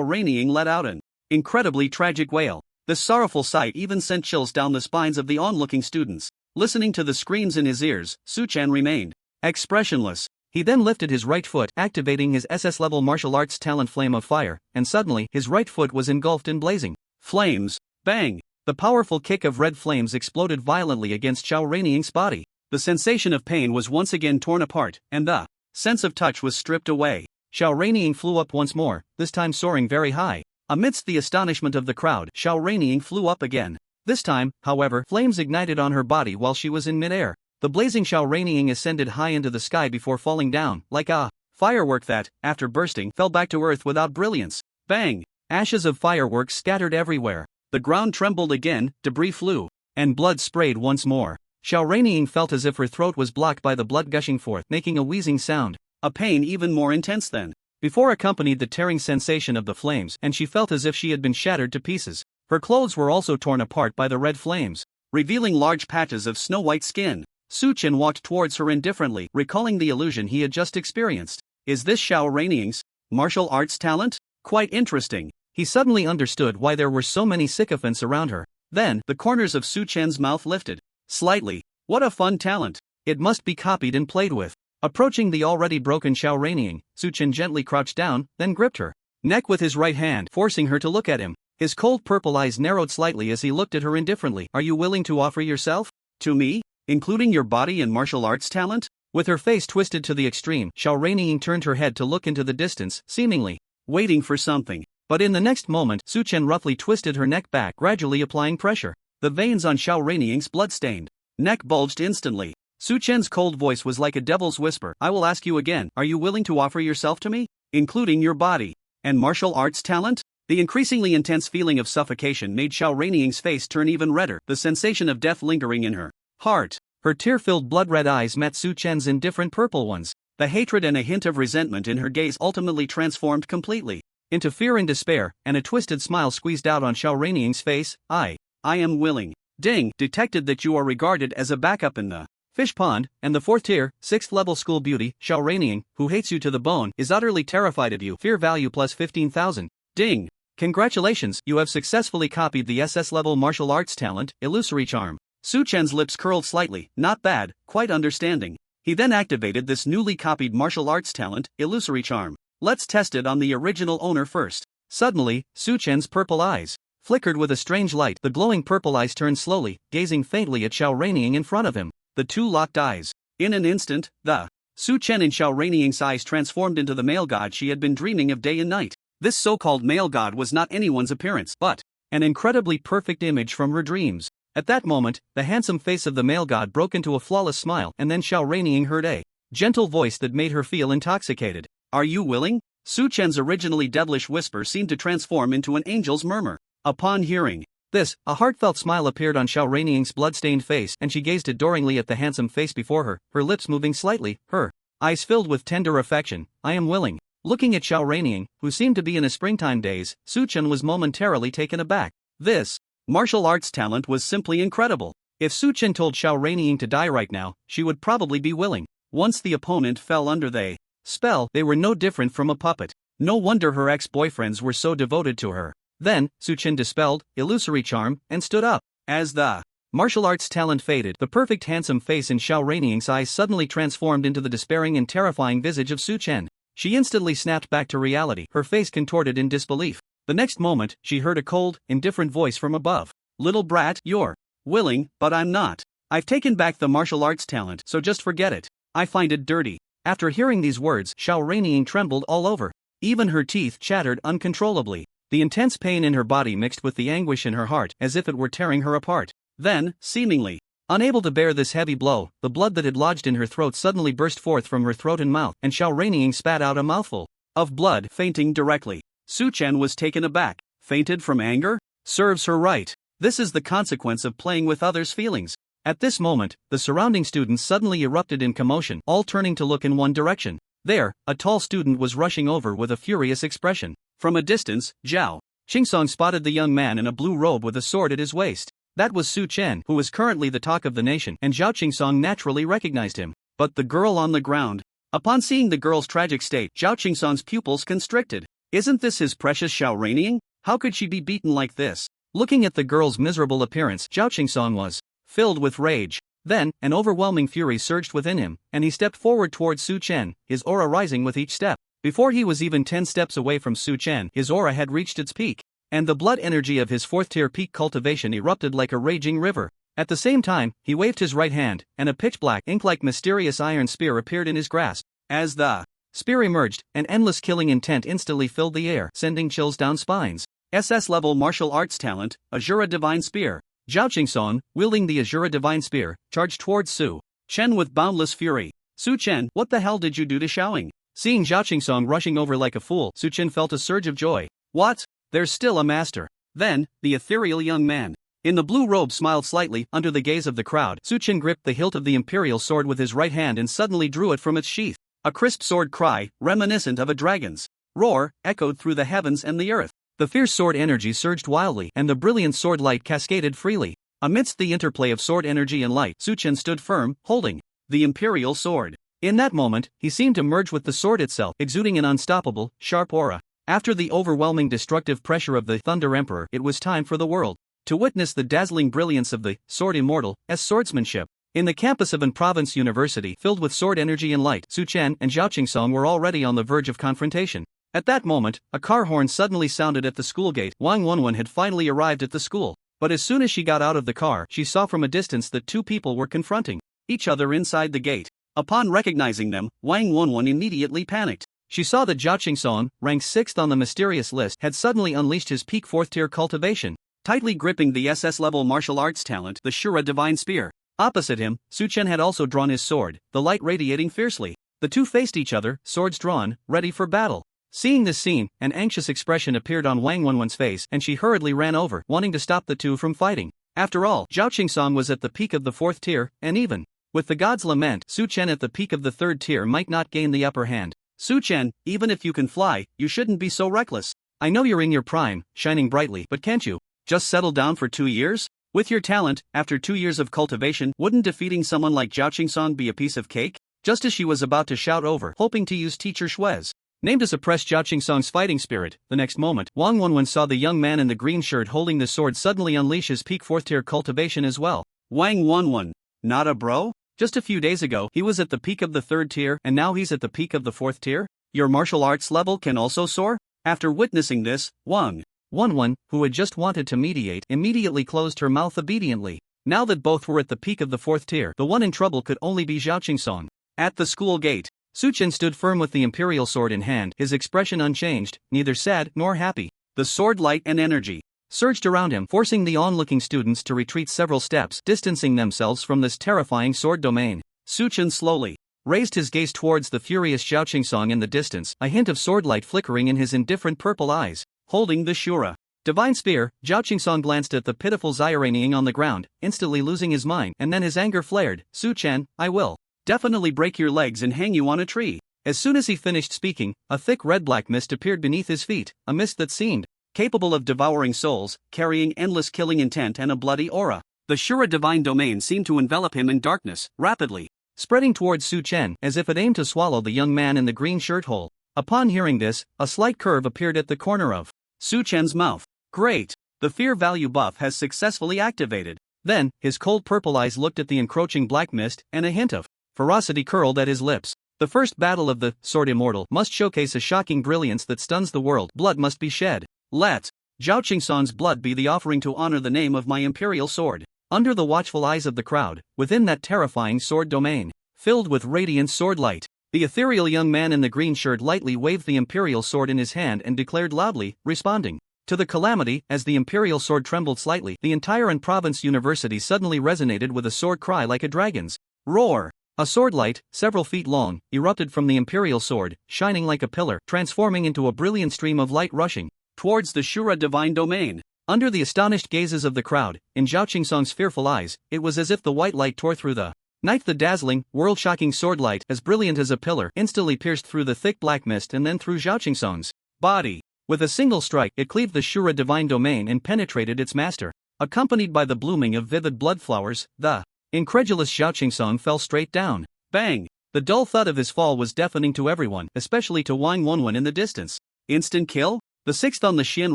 Raining let out an incredibly tragic wail. This sorrowful sight even sent chills down the spines of the onlooking students. Listening to the screams in his ears, Su Chen remained expressionless. He then lifted his right foot, activating his SS-level martial arts talent Flame of Fire, and suddenly, his right foot was engulfed in blazing flames. Bang! The powerful kick of red flames exploded violently against Xiao Raining's body. The sensation of pain was once again torn apart, and the sense of touch was stripped away. Xiao Raining flew up once more, this time soaring very high. Amidst the astonishment of the crowd, Xiao Raining flew up again. This time, however, flames ignited on her body while she was in midair. The blazing Xiao Raining ascended high into the sky before falling down, like a firework that, after bursting, fell back to earth without brilliance. Bang! Ashes of fireworks scattered everywhere. The ground trembled again, debris flew, and blood sprayed once more. Xiao Raining felt as if her throat was blocked by the blood gushing forth, making a wheezing sound. A pain even more intense than before accompanied the tearing sensation of the flames, and she felt as if she had been shattered to pieces. Her clothes were also torn apart by the red flames, revealing large patches of snow-white skin. Su Chen walked towards her indifferently, recalling the illusion he had just experienced. Is this Xiao Raining's martial arts talent? Quite interesting. He suddenly understood why there were so many sycophants around her. Then, the corners of Su Chen's mouth lifted slightly. What a fun talent. It must be copied and played with. Approaching the already broken Xiao Raining, Su Chen gently crouched down, then gripped her neck with his right hand, forcing her to look at him. His cold purple eyes narrowed slightly as he looked at her indifferently. Are you willing to offer yourself to me, including your body and martial arts talent? With her face twisted to the extreme, Xiao Raining turned her head to look into the distance, seemingly waiting for something. But in the next moment, Su Chen roughly twisted her neck back, gradually applying pressure. The veins on Xiao Raining's blood-stained neck bulged instantly. Su Chen's cold voice was like a devil's whisper. I will ask you again, are you willing to offer yourself to me, including your body and martial arts talent? The increasingly intense feeling of suffocation made Xiao Reining's face turn even redder, the sensation of death lingering in her heart. Her tear-filled blood-red eyes met Su Chen's indifferent purple ones. The hatred and a hint of resentment in her gaze ultimately transformed completely into fear and despair, and a twisted smile squeezed out on Xiao Reining's face. I am willing. Ding, detected that you are regarded as a backup in the fish pond, and the 4th tier, 6th level school beauty, Xiao Reining, who hates you to the bone, is utterly terrified of you. Fear value plus 15,000. Ding. Congratulations, you have successfully copied the SS level martial arts talent, Illusory Charm. Su Chen's lips curled slightly. Not bad, quite understanding. He then activated this newly copied martial arts talent, Illusory Charm. Let's test it on the original owner first. Suddenly, Su Chen's purple eyes flickered with a strange light. The glowing purple eyes turned slowly, gazing faintly at Xiao Reining in front of him. The two locked eyes. In an instant, the Su Chen in Xiao Reining's eyes transformed into the male god she had been dreaming of day and night. This so-called male god was not anyone's appearance, but an incredibly perfect image from her dreams. At that moment, the handsome face of the male god broke into a flawless smile, and then Xiao Reining heard a gentle voice that made her feel intoxicated. Are you willing? Su Chen's originally devilish whisper seemed to transform into an angel's murmur. Upon hearing this, a heartfelt smile appeared on Xiao Reining's blood-stained face, and she gazed adoringly at the handsome face before her, her lips moving slightly, her eyes filled with tender affection. I am willing. Looking at Xiao Reining, who seemed to be in a springtime daze, Su Chen was momentarily taken aback. This martial arts talent was simply incredible. If Su Chen told Xiao Reining to die right now, she would probably be willing. Once the opponent fell under the spell, they were no different from a puppet. No wonder her ex-boyfriends were so devoted to her. Then, Su Chen dispelled Illusory Charm and stood up. As the martial arts talent faded, the perfect handsome face in Xiao Reining's eyes suddenly transformed into the despairing and terrifying visage of Su Chen. She instantly snapped back to reality, her face contorted in disbelief. The next moment, she heard a cold, indifferent voice from above. Little brat, you're willing, but I'm not. I've taken back the martial arts talent, so just forget it. I find it dirty. After hearing these words, Xiao Reining trembled all over. Even her teeth chattered uncontrollably. The intense pain in her body mixed with the anguish in her heart, as if it were tearing her apart. Then, seemingly unable to bear this heavy blow, the blood that had lodged in her throat suddenly burst forth from her throat and mouth, and Xiao Reining spat out a mouthful of blood, fainting directly. Su Chen was taken aback. Fainted from anger? Serves her right. This is the consequence of playing with others' feelings. At this moment, the surrounding students suddenly erupted in commotion, all turning to look in one direction. There, a tall student was rushing over with a furious expression. From a distance, Zhao Qingsong spotted the young man in a blue robe with a sword at his waist. That was Su Chen, who was currently the talk of the nation, and Zhao Qingsong naturally recognized him. But the girl on the ground. Upon seeing the girl's tragic state, Zhao Qingsong's pupils constricted. Isn't this his precious Xiao Reining? How could she be beaten like this? Looking at the girl's miserable appearance, Zhao Qingsong was filled with rage. Then, an overwhelming fury surged within him, and he stepped forward towards Su Chen, his aura rising with each step. Before he was even 10 steps away from Su Chen, his aura had reached its peak, and the blood energy of his 4th-tier peak cultivation erupted like a raging river. At the same time, he waved his right hand, and a pitch-black, ink-like mysterious iron spear appeared in his grasp. As the spear emerged, an endless killing intent instantly filled the air, sending chills down spines. SS-level martial arts talent, Azura Divine Spear. Zhao Qingsong, wielding the Azura Divine Spear, charged towards Su Chen with boundless fury. Su Chen, what the hell did you do to Xiaoying? Seeing Zhao Qingsong rushing over like a fool, Su Chen felt a surge of joy. What? There's still a master. Then, the ethereal young man in the blue robe smiled slightly. Under the gaze of the crowd, Su Chen gripped the hilt of the imperial sword with his right hand and suddenly drew it from its sheath. A crisp sword cry, reminiscent of a dragon's roar, echoed through the heavens and the earth. The fierce sword energy surged wildly, and the brilliant sword light cascaded freely. Amidst the interplay of sword energy and light, Su Chen stood firm, holding the imperial sword. In that moment, he seemed to merge with the sword itself, exuding an unstoppable, sharp aura. After the overwhelming destructive pressure of the Thunder Emperor, it was time for the world to witness the dazzling brilliance of the Sword Immortal as swordsmanship. In the campus of an province university filled with sword energy and light, Su Chen and Zhao Qingsong were already on the verge of confrontation. At that moment, a car horn suddenly sounded at the school gate. Wang Wenwen had finally arrived at the school. But as soon as she got out of the car, she saw from a distance that two people were confronting each other inside the gate. Upon recognizing them, Wang Wenwen immediately panicked. She saw that Zhao Qingsong, ranked 6th on the mysterious list, had suddenly unleashed his peak 4th-tier cultivation, tightly gripping the SS-level martial arts talent, the Shura Divine Spear. Opposite him, Su Chen had also drawn his sword, the light radiating fiercely. The two faced each other, swords drawn, ready for battle. Seeing this scene, an anxious expression appeared on Wang Wenwen's face and she hurriedly ran over, wanting to stop the two from fighting. After all, Zhao Qingsong was at the peak of the 4th tier, and even with the God's Lament, Su Chen at the peak of the 3rd tier might not gain the upper hand. Su Chen, even if you can fly, you shouldn't be so reckless. I know you're in your prime, shining brightly, but can't you just settle down for 2 years? With your talent, after 2 years of cultivation, wouldn't defeating someone like Zhao Qingsong be a piece of cake? Just as she was about to shout over, hoping to use teacher Shui's name to suppress Zhao Qingsong's fighting spirit, the next moment, Wang Wenwen saw the young man in the green shirt holding the sword suddenly unleash his peak 4th tier cultivation as well. Wang Wenwen, not a bro? Just a few days ago, he was at the peak of the 3rd tier and now he's at the peak of the 4th tier? Your martial arts level can also soar? After witnessing this, Wang Wenwen, who had just wanted to mediate, immediately closed her mouth obediently. Now that both were at the peak of the 4th tier, the one in trouble could only be Zhao Qingsong. At the school gate, Su Chen stood firm with the imperial sword in hand, his expression unchanged, neither sad nor happy. The sword light and energy surged around him, forcing the onlooking students to retreat several steps, distancing themselves from this terrifying sword domain. Su Chen slowly raised his gaze towards the furious Zhao Qingsong in the distance, a hint of sword light flickering in his indifferent purple eyes. Holding the Shura divine spear, Zhao Qingsong glanced at the pitiful Xiaoraning on the ground, instantly losing his mind, and then his anger flared. Su Chen, I will definitely break your legs and hang you on a tree. As soon as he finished speaking, a thick red-black mist appeared beneath his feet, a mist that seemed capable of devouring souls, carrying endless killing intent and a bloody aura. The Shura divine domain seemed to envelop him in darkness, rapidly spreading towards Su Chen as if it aimed to swallow the young man in the green shirt hole. Upon hearing this, a slight curve appeared at the corner of Su Chen's mouth. Great! The fear value buff has successfully activated. Then, his cold purple eyes looked at the encroaching black mist, and a hint of ferocity curled at his lips. The first battle of the Sword Immortal must showcase a shocking brilliance that stuns the world. Blood must be shed. Let Zhao Qingsong's blood be the offering to honor the name of my imperial sword. Under the watchful eyes of the crowd, within that terrifying sword domain, filled with radiant sword light, the ethereal young man in the green shirt lightly waved the imperial sword in his hand and declared loudly, responding to the calamity. As the imperial sword trembled slightly, the entire province university suddenly resonated with a sword cry like a dragon's roar. A sword light, several feet long, erupted from the imperial sword, shining like a pillar, transforming into a brilliant stream of light rushing towards the Shura divine domain. Under the astonished gazes of the crowd, in Zhao Qingsong's fearful eyes, it was as if the white light tore through the night. The dazzling, world-shocking sword light, as brilliant as a pillar, instantly pierced through the thick black mist and then through Zhao Qingsong's body. With a single strike, it cleaved the Shura divine domain and penetrated its master. Accompanied by the blooming of vivid blood flowers, the incredulous Zhao Qingsong fell straight down. Bang! The dull thud of his fall was deafening to everyone, especially to Wang Wenwen in the distance. Instant kill? The 6th on the Xian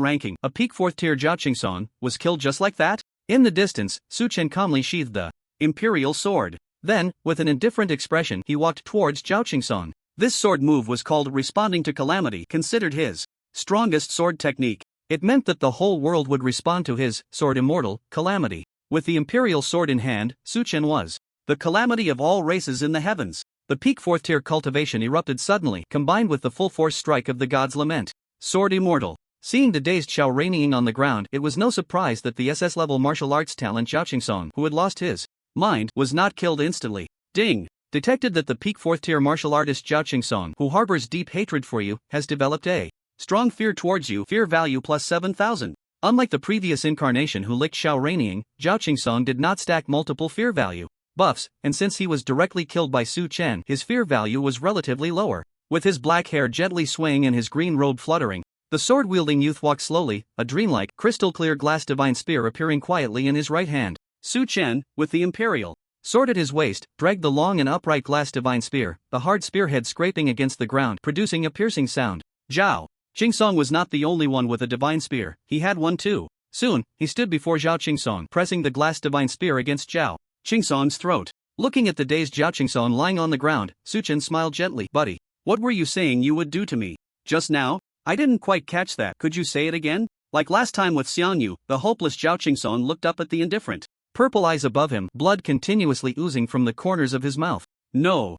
ranking, a peak 4th tier Zhao Qingsong, was killed just like that? In the distance, Su Chen calmly sheathed the imperial sword. Then, with an indifferent expression, he walked towards Zhao Qingsong. This sword move was called responding to calamity, considered his strongest sword technique. It meant that the whole world would respond to his sword immortal calamity. With the imperial sword in hand, Su Chen was the calamity of all races in the heavens. The peak 4th tier cultivation erupted suddenly, combined with the full force strike of the God's Lament. Sword Immortal. Seeing the dazed Xiaoraning on the ground, it was no surprise that the SS level martial arts talent Zhao Qingsong, who had lost his mind, was not killed instantly. Ding! Detected that the peak 4th tier martial artist Zhao Qingsong, who harbors deep hatred for you, has developed a strong fear towards you. Fear value plus 7,000. Unlike the previous incarnation who licked Xiaoraning, Zhao Qingsong did not stack multiple fear value buffs, and since he was directly killed by Su Chen, his fear value was relatively lower. With his black hair gently swaying and his green robe fluttering, the sword-wielding youth walked slowly, a dreamlike, crystal-clear glass divine spear appearing quietly in his right hand. Su Chen, with the imperial sword at his waist, dragged the long and upright glass divine spear, the hard spearhead scraping against the ground, producing a piercing sound. Zhao Qingsong was not the only one with a divine spear, he had one too. Soon, he stood before Zhao Qingsong, pressing the glass divine spear against Zhao Qingsong's throat. Looking at the dazed Zhao Qingsong lying on the ground, Su Chen smiled gently. Buddy, what were you saying you would do to me just now? I didn't quite catch that. Could you say it again? Like last time with Xiangyu, the hopeless Zhao Qingsong looked up at the indifferent purple eyes above him, blood continuously oozing from the corners of his mouth. No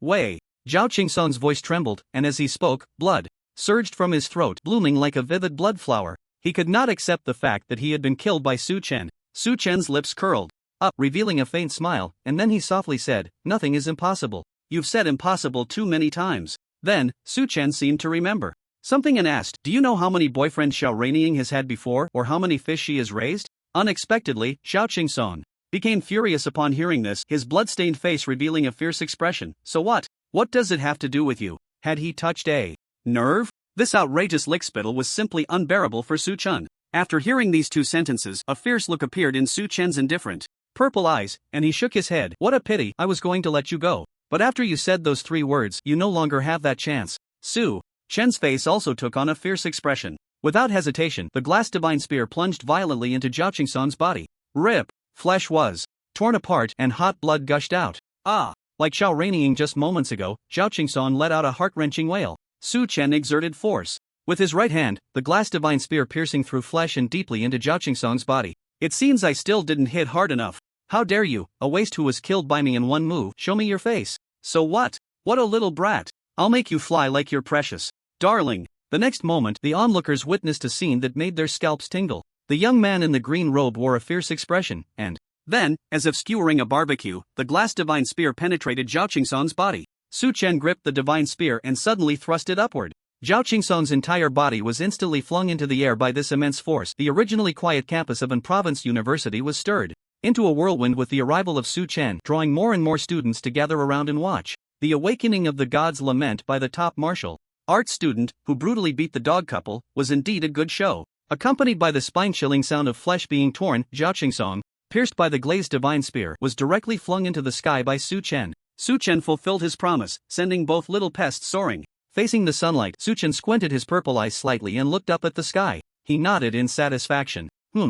way. Zhao Qingsong's voice trembled, and as he spoke, blood surged from his throat, blooming like a vivid blood flower. He could not accept the fact that he had been killed by Su Chen. Su Chen's lips curled up, revealing a faint smile, and then he softly said, "Nothing is impossible." You've said impossible too many times. Then, Su Chen seemed to remember something and asked, "Do you know how many boyfriends Xiao Rainying has had before, or how many fish she has raised?" Unexpectedly, Xiao Qingson became furious upon hearing this, his blood-stained face revealing a fierce expression. "So what? What does it have to do with you? Had he touched a nerve?" This outrageous lickspittle was simply unbearable for Su Chen. After hearing these two sentences, a fierce look appeared in Su Chen's indifferent, purple eyes, and he shook his head. "What a pity, I was going to let you go. But after you said those 3 words, you no longer have that chance." Su Chen's face also took on a fierce expression. Without hesitation, the glass divine spear plunged violently into Zhao Qingson's body. Rip! Flesh was torn apart and hot blood gushed out. Ah! Like Xiao Rainying just moments ago, Zhao Qingson let out a heart-wrenching wail. Su Chen exerted force. With his right hand, the glass divine spear piercing through flesh and deeply into Zhao Qingson's body. "It seems I still didn't hit hard enough. How dare you, a waste who was killed by me in one move, show me your face. So what? What a little brat. I'll make you fly like you're precious, darling." The next moment, the onlookers witnessed a scene that made their scalps tingle. The young man in the green robe wore a fierce expression, and then, as if skewering a barbecue, the glass divine spear penetrated Zhao Qingson's body. Su Chen gripped the divine spear and suddenly thrust it upward. Zhao Qingson's entire body was instantly flung into the air by this immense force. The originally quiet campus of an province university was stirred into a whirlwind with the arrival of Su Chen, drawing more and more students to gather around and watch the awakening of the gods' lament by the top martial arts student, who brutally beat the dog couple, was indeed a good show. Accompanied by the spine-chilling sound of flesh being torn, Zhao Qingsong, pierced by the glazed divine spear, was directly flung into the sky by Su Chen. Su Chen fulfilled his promise, sending both little pests soaring. Facing the sunlight, Su Chen squinted his purple eyes slightly and looked up at the sky. He nodded in satisfaction.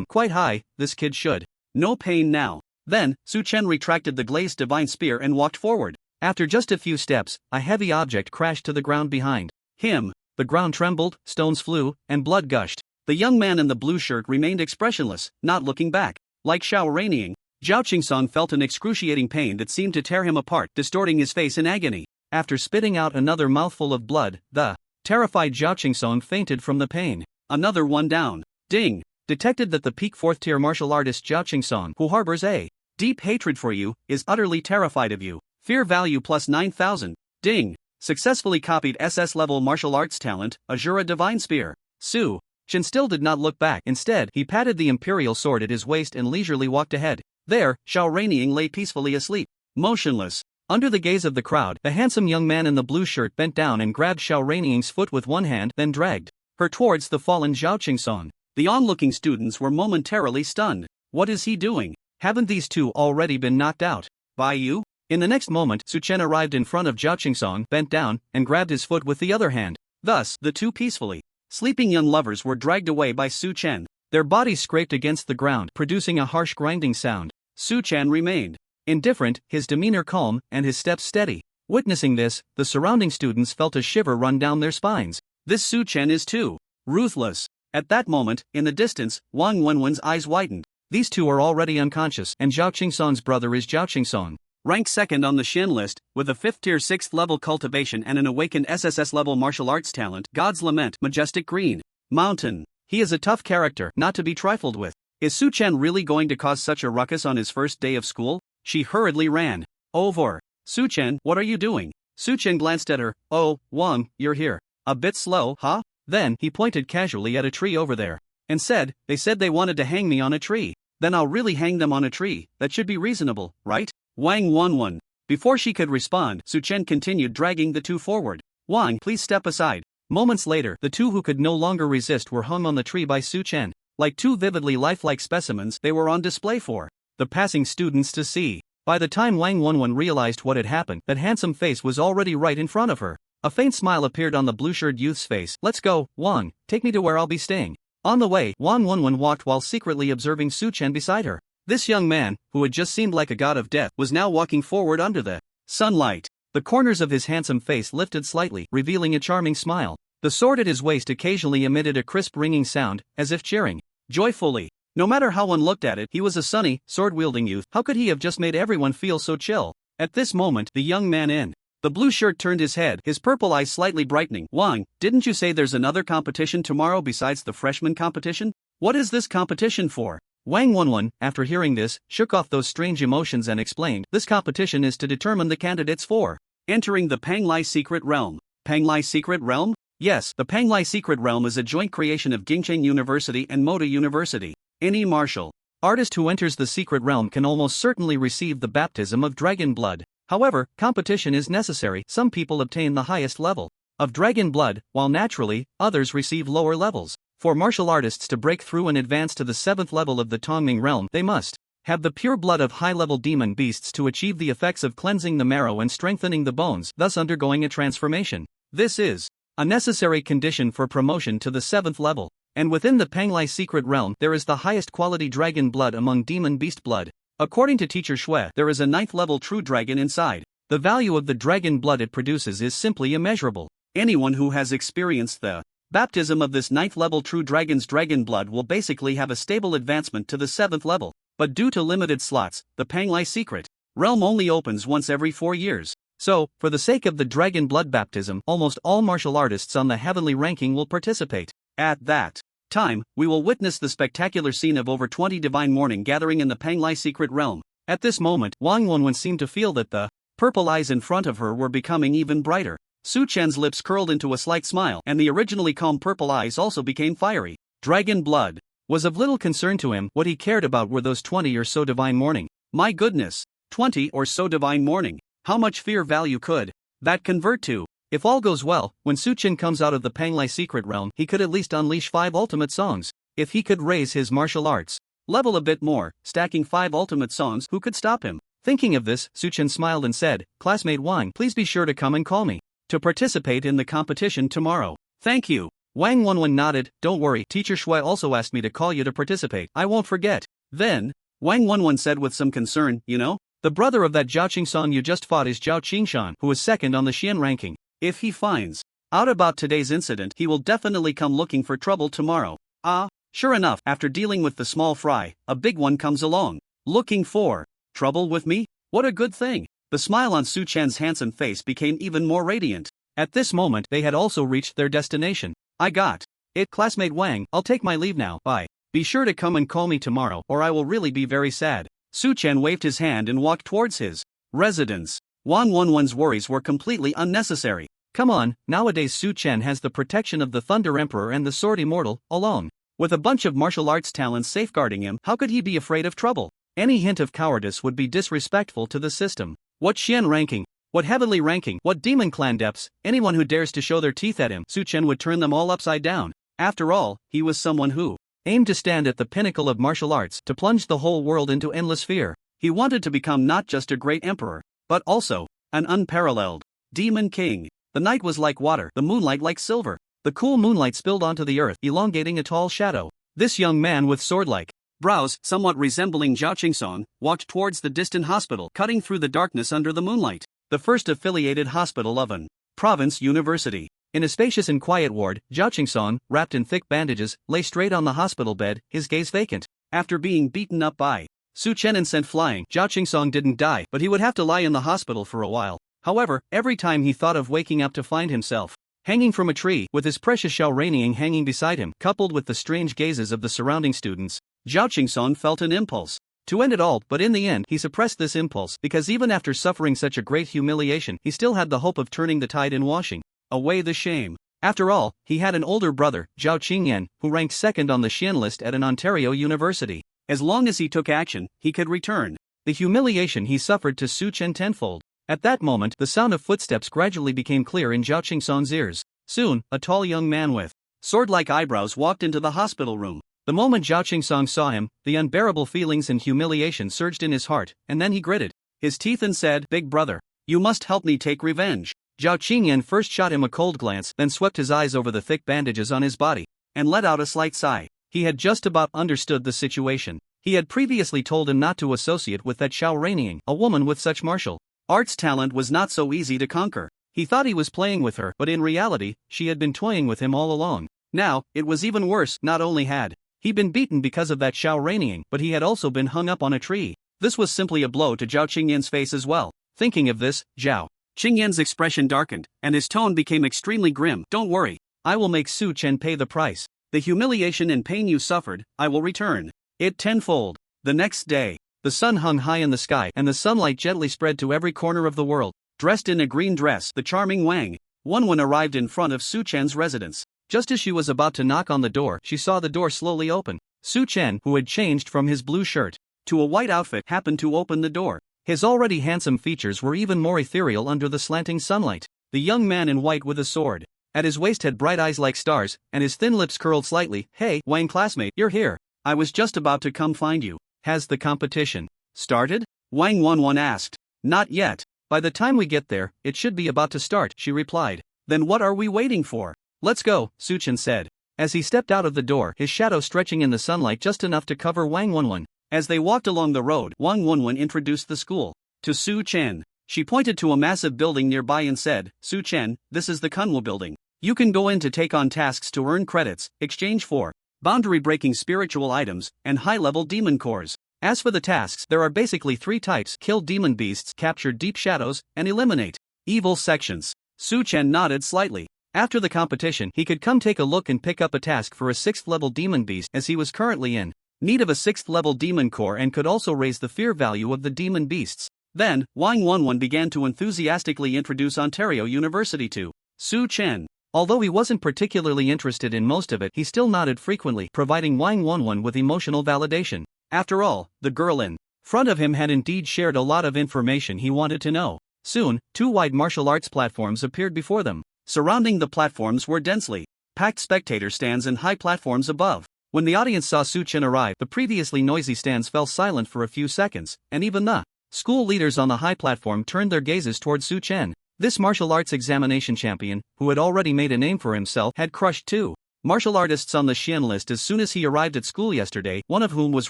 Quite high, this kid should. No pain now. Then, Su Chen retracted the glazed divine spear and walked forward. After just a few steps, a heavy object crashed to the ground behind him. The ground trembled, stones flew, and blood gushed. The young man in the blue shirt remained expressionless, not looking back. Like Xiao Rainying, Zhao Qingsong felt an excruciating pain that seemed to tear him apart, distorting his face in agony. After spitting out another mouthful of blood, the terrified Zhao Qingsong fainted from the pain. Another one down. Ding! Detected that the peak 4th-tier martial artist Zhao Qingsong, who harbors a deep hatred for you, is utterly terrified of you. Fear value plus 9,000. Ding! Successfully copied SS-level martial arts talent, Azura Divine Spear. Su Chen still did not look back. Instead, he patted the imperial sword at his waist and leisurely walked ahead. There, Xiao Rainying lay peacefully asleep, motionless. Under the gaze of the crowd, the handsome young man in the blue shirt bent down and grabbed Xiao Rainying's foot with one hand, then dragged her towards the fallen Zhao Qingsong. The onlooking students were momentarily stunned. What is he doing? Haven't these two already been knocked out by you? In the next moment, Su Chen arrived in front of Zhao Qingsong, bent down, and grabbed his foot with the other hand. Thus, the two peacefully sleeping young lovers were dragged away by Su Chen. Their bodies scraped against the ground, producing a harsh grinding sound. Su Chen remained indifferent, his demeanor calm, and his steps steady. Witnessing this, the surrounding students felt a shiver run down their spines. This Su Chen is too ruthless. At that moment, in the distance, Wang Wenwen's eyes widened. These two are already unconscious, and Zhao Qingsong's brother is Zhao Qingsong, ranked second on the Shin list, with a 5th-tier 6th-level cultivation and an awakened SSS-level martial arts talent. God's Lament, Majestic Green Mountain. He is a tough character, not to be trifled with. Is Su Chen really going to cause such a ruckus on his first day of school? She hurriedly ran over. Su Chen, what are you doing? Su Chen glanced at her. Oh, Wang, you're here. A bit slow, huh? Then, he pointed casually at a tree over there, and said, they said they wanted to hang me on a tree. Then I'll really hang them on a tree. That should be reasonable, right? Wang Wenwen. Before she could respond, Su Chen continued dragging the two forward. Wang, please step aside. Moments later, the two who could no longer resist were hung on the tree by Su Chen. Like two vividly lifelike specimens, they were on display for the passing students to see. By the time Wang Wenwen realized what had happened, that handsome face was already right in front of her. A faint smile appeared on the blue-shirted youth's face. Let's go, Wang, take me to where I'll be staying. On the way, Wang Wenwen walked while secretly observing Su Chen beside her. This young man, who had just seemed like a god of death, was now walking forward under the sunlight. The corners of his handsome face lifted slightly, revealing a charming smile. The sword at his waist occasionally emitted a crisp ringing sound, as if cheering joyfully. No matter how one looked at it, he was a sunny, sword-wielding youth. How could he have just made everyone feel so chill? At this moment, the young man in the blue shirt turned his head, his purple eyes slightly brightening. Wang, didn't you say there's another competition tomorrow besides the freshman competition? What is this competition for? Wang Wenwen, after hearing this, shook off those strange emotions and explained, this competition is to determine the candidates for entering the Panglai secret realm. Panglai Secret Realm? Yes, the Panglai Secret Realm is a joint creation of Gingcheng University and Moda University. Any martial artist who enters the secret realm can almost certainly receive the baptism of dragon blood. However, competition is necessary. Some people obtain the highest level of dragon blood, while naturally, others receive lower levels. For martial artists to break through and advance to the 7th level of the Tongming realm, they must have the pure blood of high-level demon beasts to achieve the effects of cleansing the marrow and strengthening the bones, thus undergoing a transformation. This is a necessary condition for promotion to the 7th level. And within the Panglai secret realm, there is the highest quality dragon blood among demon beast blood. According to Teacher Shui, there is a 9th level true dragon inside. The value of the dragon blood it produces is simply immeasurable. Anyone who has experienced the baptism of this 9th level true dragon's dragon blood will basically have a stable advancement to the 7th level. But due to limited slots, the Panglai secret realm only opens once every 4 years. So, for the sake of the dragon blood baptism, almost all martial artists on the heavenly ranking will participate. At that time, we will witness the spectacular scene of over 20 divine mourning gathering in the Panglai secret realm. At this moment, Wang Wenwen seemed to feel that the purple eyes in front of her were becoming even brighter. Su Chen's lips curled into a slight smile, and the originally calm purple eyes also became fiery. Dragon blood was of little concern to him. What he cared about were those 20 or so divine mourning. My goodness, 20 or so divine mourning. How much fear value could that convert to? If all goes well, when Su Chen comes out of the Panglai secret realm, he could at least unleash 5 ultimate songs. If he could raise his martial arts level a bit more, stacking 5 ultimate songs, who could stop him? Thinking of this, Su Chen smiled and said, "Classmate Wang, please be sure to come and call me to participate in the competition tomorrow." "Thank you." Wang Wenwen nodded. "Don't worry, Teacher Shui also asked me to call you to participate. I won't forget." Then, Wang Wenwen said with some concern, "You know, the brother of that Zhao Qingshan you just fought is Zhao Qingshan, who is second on the Xian ranking. If he finds out about today's incident, he will definitely come looking for trouble tomorrow." Ah, sure enough, after dealing with the small fry, a big one comes along. Looking for trouble with me? What a good thing. The smile on Su Chen's handsome face became even more radiant. At this moment, they had also reached their destination. "I got it, Classmate Wang. I'll take my leave now. Bye. Be sure to come and call me tomorrow, or I will really be very sad." Su Chen waved his hand and walked towards his residence. Wang Wenwen's worries were completely unnecessary. Come on, nowadays Su Chen has the protection of the Thunder Emperor and the Sword Immortal, alone. With a bunch of martial arts talents safeguarding him, how could he be afraid of trouble? Any hint of cowardice would be disrespectful to the system. What Xian ranking? What heavenly ranking? What demon clan depths? Anyone who dares to show their teeth at him, Su Chen would turn them all upside down. After all, he was someone who aimed to stand at the pinnacle of martial arts, to plunge the whole world into endless fear. He wanted to become not just a great emperor, but also an unparalleled demon king. The night was like water, the moonlight like silver. The cool moonlight spilled onto the earth, elongating a tall shadow. This young man with sword-like brows, somewhat resembling Zhao Qingsong, walked towards the distant hospital, cutting through the darkness under the moonlight. The first affiliated hospital of an province university. In a spacious and quiet ward, Zhao Qingsong, wrapped in thick bandages, lay straight on the hospital bed, his gaze vacant. After being beaten up by Su Chen and sent flying, Zhao Qingsong didn't die, but he would have to lie in the hospital for a while. However, every time he thought of waking up to find himself hanging from a tree, with his precious Xiao Raining hanging beside him, coupled with the strange gazes of the surrounding students, Zhao Qingsong felt an impulse to end it all, but in the end he suppressed this impulse, because even after suffering such a great humiliation, he still had the hope of turning the tide and washing away the shame. After all, he had an older brother, Zhao Qingyan, who ranked second on the Xian list at an Ontario university. As long as he took action, he could return the humiliation he suffered to Su Chen tenfold. At that moment, the sound of footsteps gradually became clear in Zhao Qingsong's ears. Soon, a tall young man with sword-like eyebrows walked into the hospital room. The moment Zhao Qingsong saw him, the unbearable feelings and humiliation surged in his heart, and then he gritted his teeth and said, "Big brother, you must help me take revenge." Zhao Qingyan first shot him a cold glance, then swept his eyes over the thick bandages on his body, and let out a slight sigh. He had just about understood the situation. He had previously told him not to associate with that Xiao Raining, a woman with such martial arts talent was not so easy to conquer. He thought he was playing with her, but in reality, she had been toying with him all along. Now, it was even worse. Not only had he been beaten because of that Xiao Raining, but he had also been hung up on a tree. This was simply a blow to Zhao Qingyan's face as well. Thinking of this, Zhao Qingyan's expression darkened, and his tone became extremely grim. "Don't worry, I will make Su Chen pay the price. The humiliation and pain you suffered, I will return it tenfold." The next day, the sun hung high in the sky, and the sunlight gently spread to every corner of the world. Dressed in a green dress, the charming Wang Wonwon arrived in front of Su Chen's residence. Just as she was about to knock on the door, she saw the door slowly open. Su Chen, who had changed from his blue shirt to a white outfit, happened to open the door. His already handsome features were even more ethereal under the slanting sunlight. The young man in white with a sword at his waist had bright eyes like stars, and his thin lips curled slightly. "Hey, Wang classmate, you're here. I was just about to come find you. Has the competition started?" Wang Wonwon asked. "Not yet. By the time we get there, it should be about to start," she replied. "Then what are we waiting for? Let's go," Su Chen said. As he stepped out of the door, his shadow stretching in the sunlight just enough to cover Wang Wonwon. As they walked along the road, Wang Wonwon introduced the school to Su Chen. She pointed to a massive building nearby and said, "Su Chen, this is the Kunwa building. You can go in to take on tasks to earn credits, exchange for boundary-breaking spiritual items, and high-level demon cores. As for the tasks, there are basically 3 types: kill demon beasts, capture deep shadows, and eliminate evil sections." Su Chen nodded slightly. After the competition, he could come take a look and pick up a task for a 6th-level demon beast, as he was currently in need of a 6th-level demon core and could also raise the fear value of the demon beasts. Then, Wang Wonwon began to enthusiastically introduce Ontario University to Su Chen. Although he wasn't particularly interested in most of it, he still nodded frequently, providing Wang Wonwon with emotional validation. After all, the girl in front of him had indeed shared a lot of information he wanted to know. Soon, 2 wide martial arts platforms appeared before them. Surrounding the platforms were densely packed spectator stands and high platforms above. When the audience saw Su Chen arrive, the previously noisy stands fell silent for a few seconds, and even the school leaders on the high platform turned their gazes toward Su Chen. This martial arts examination champion, who had already made a name for himself, had crushed 2 martial artists on the Xian list as soon as he arrived at school yesterday, one of whom was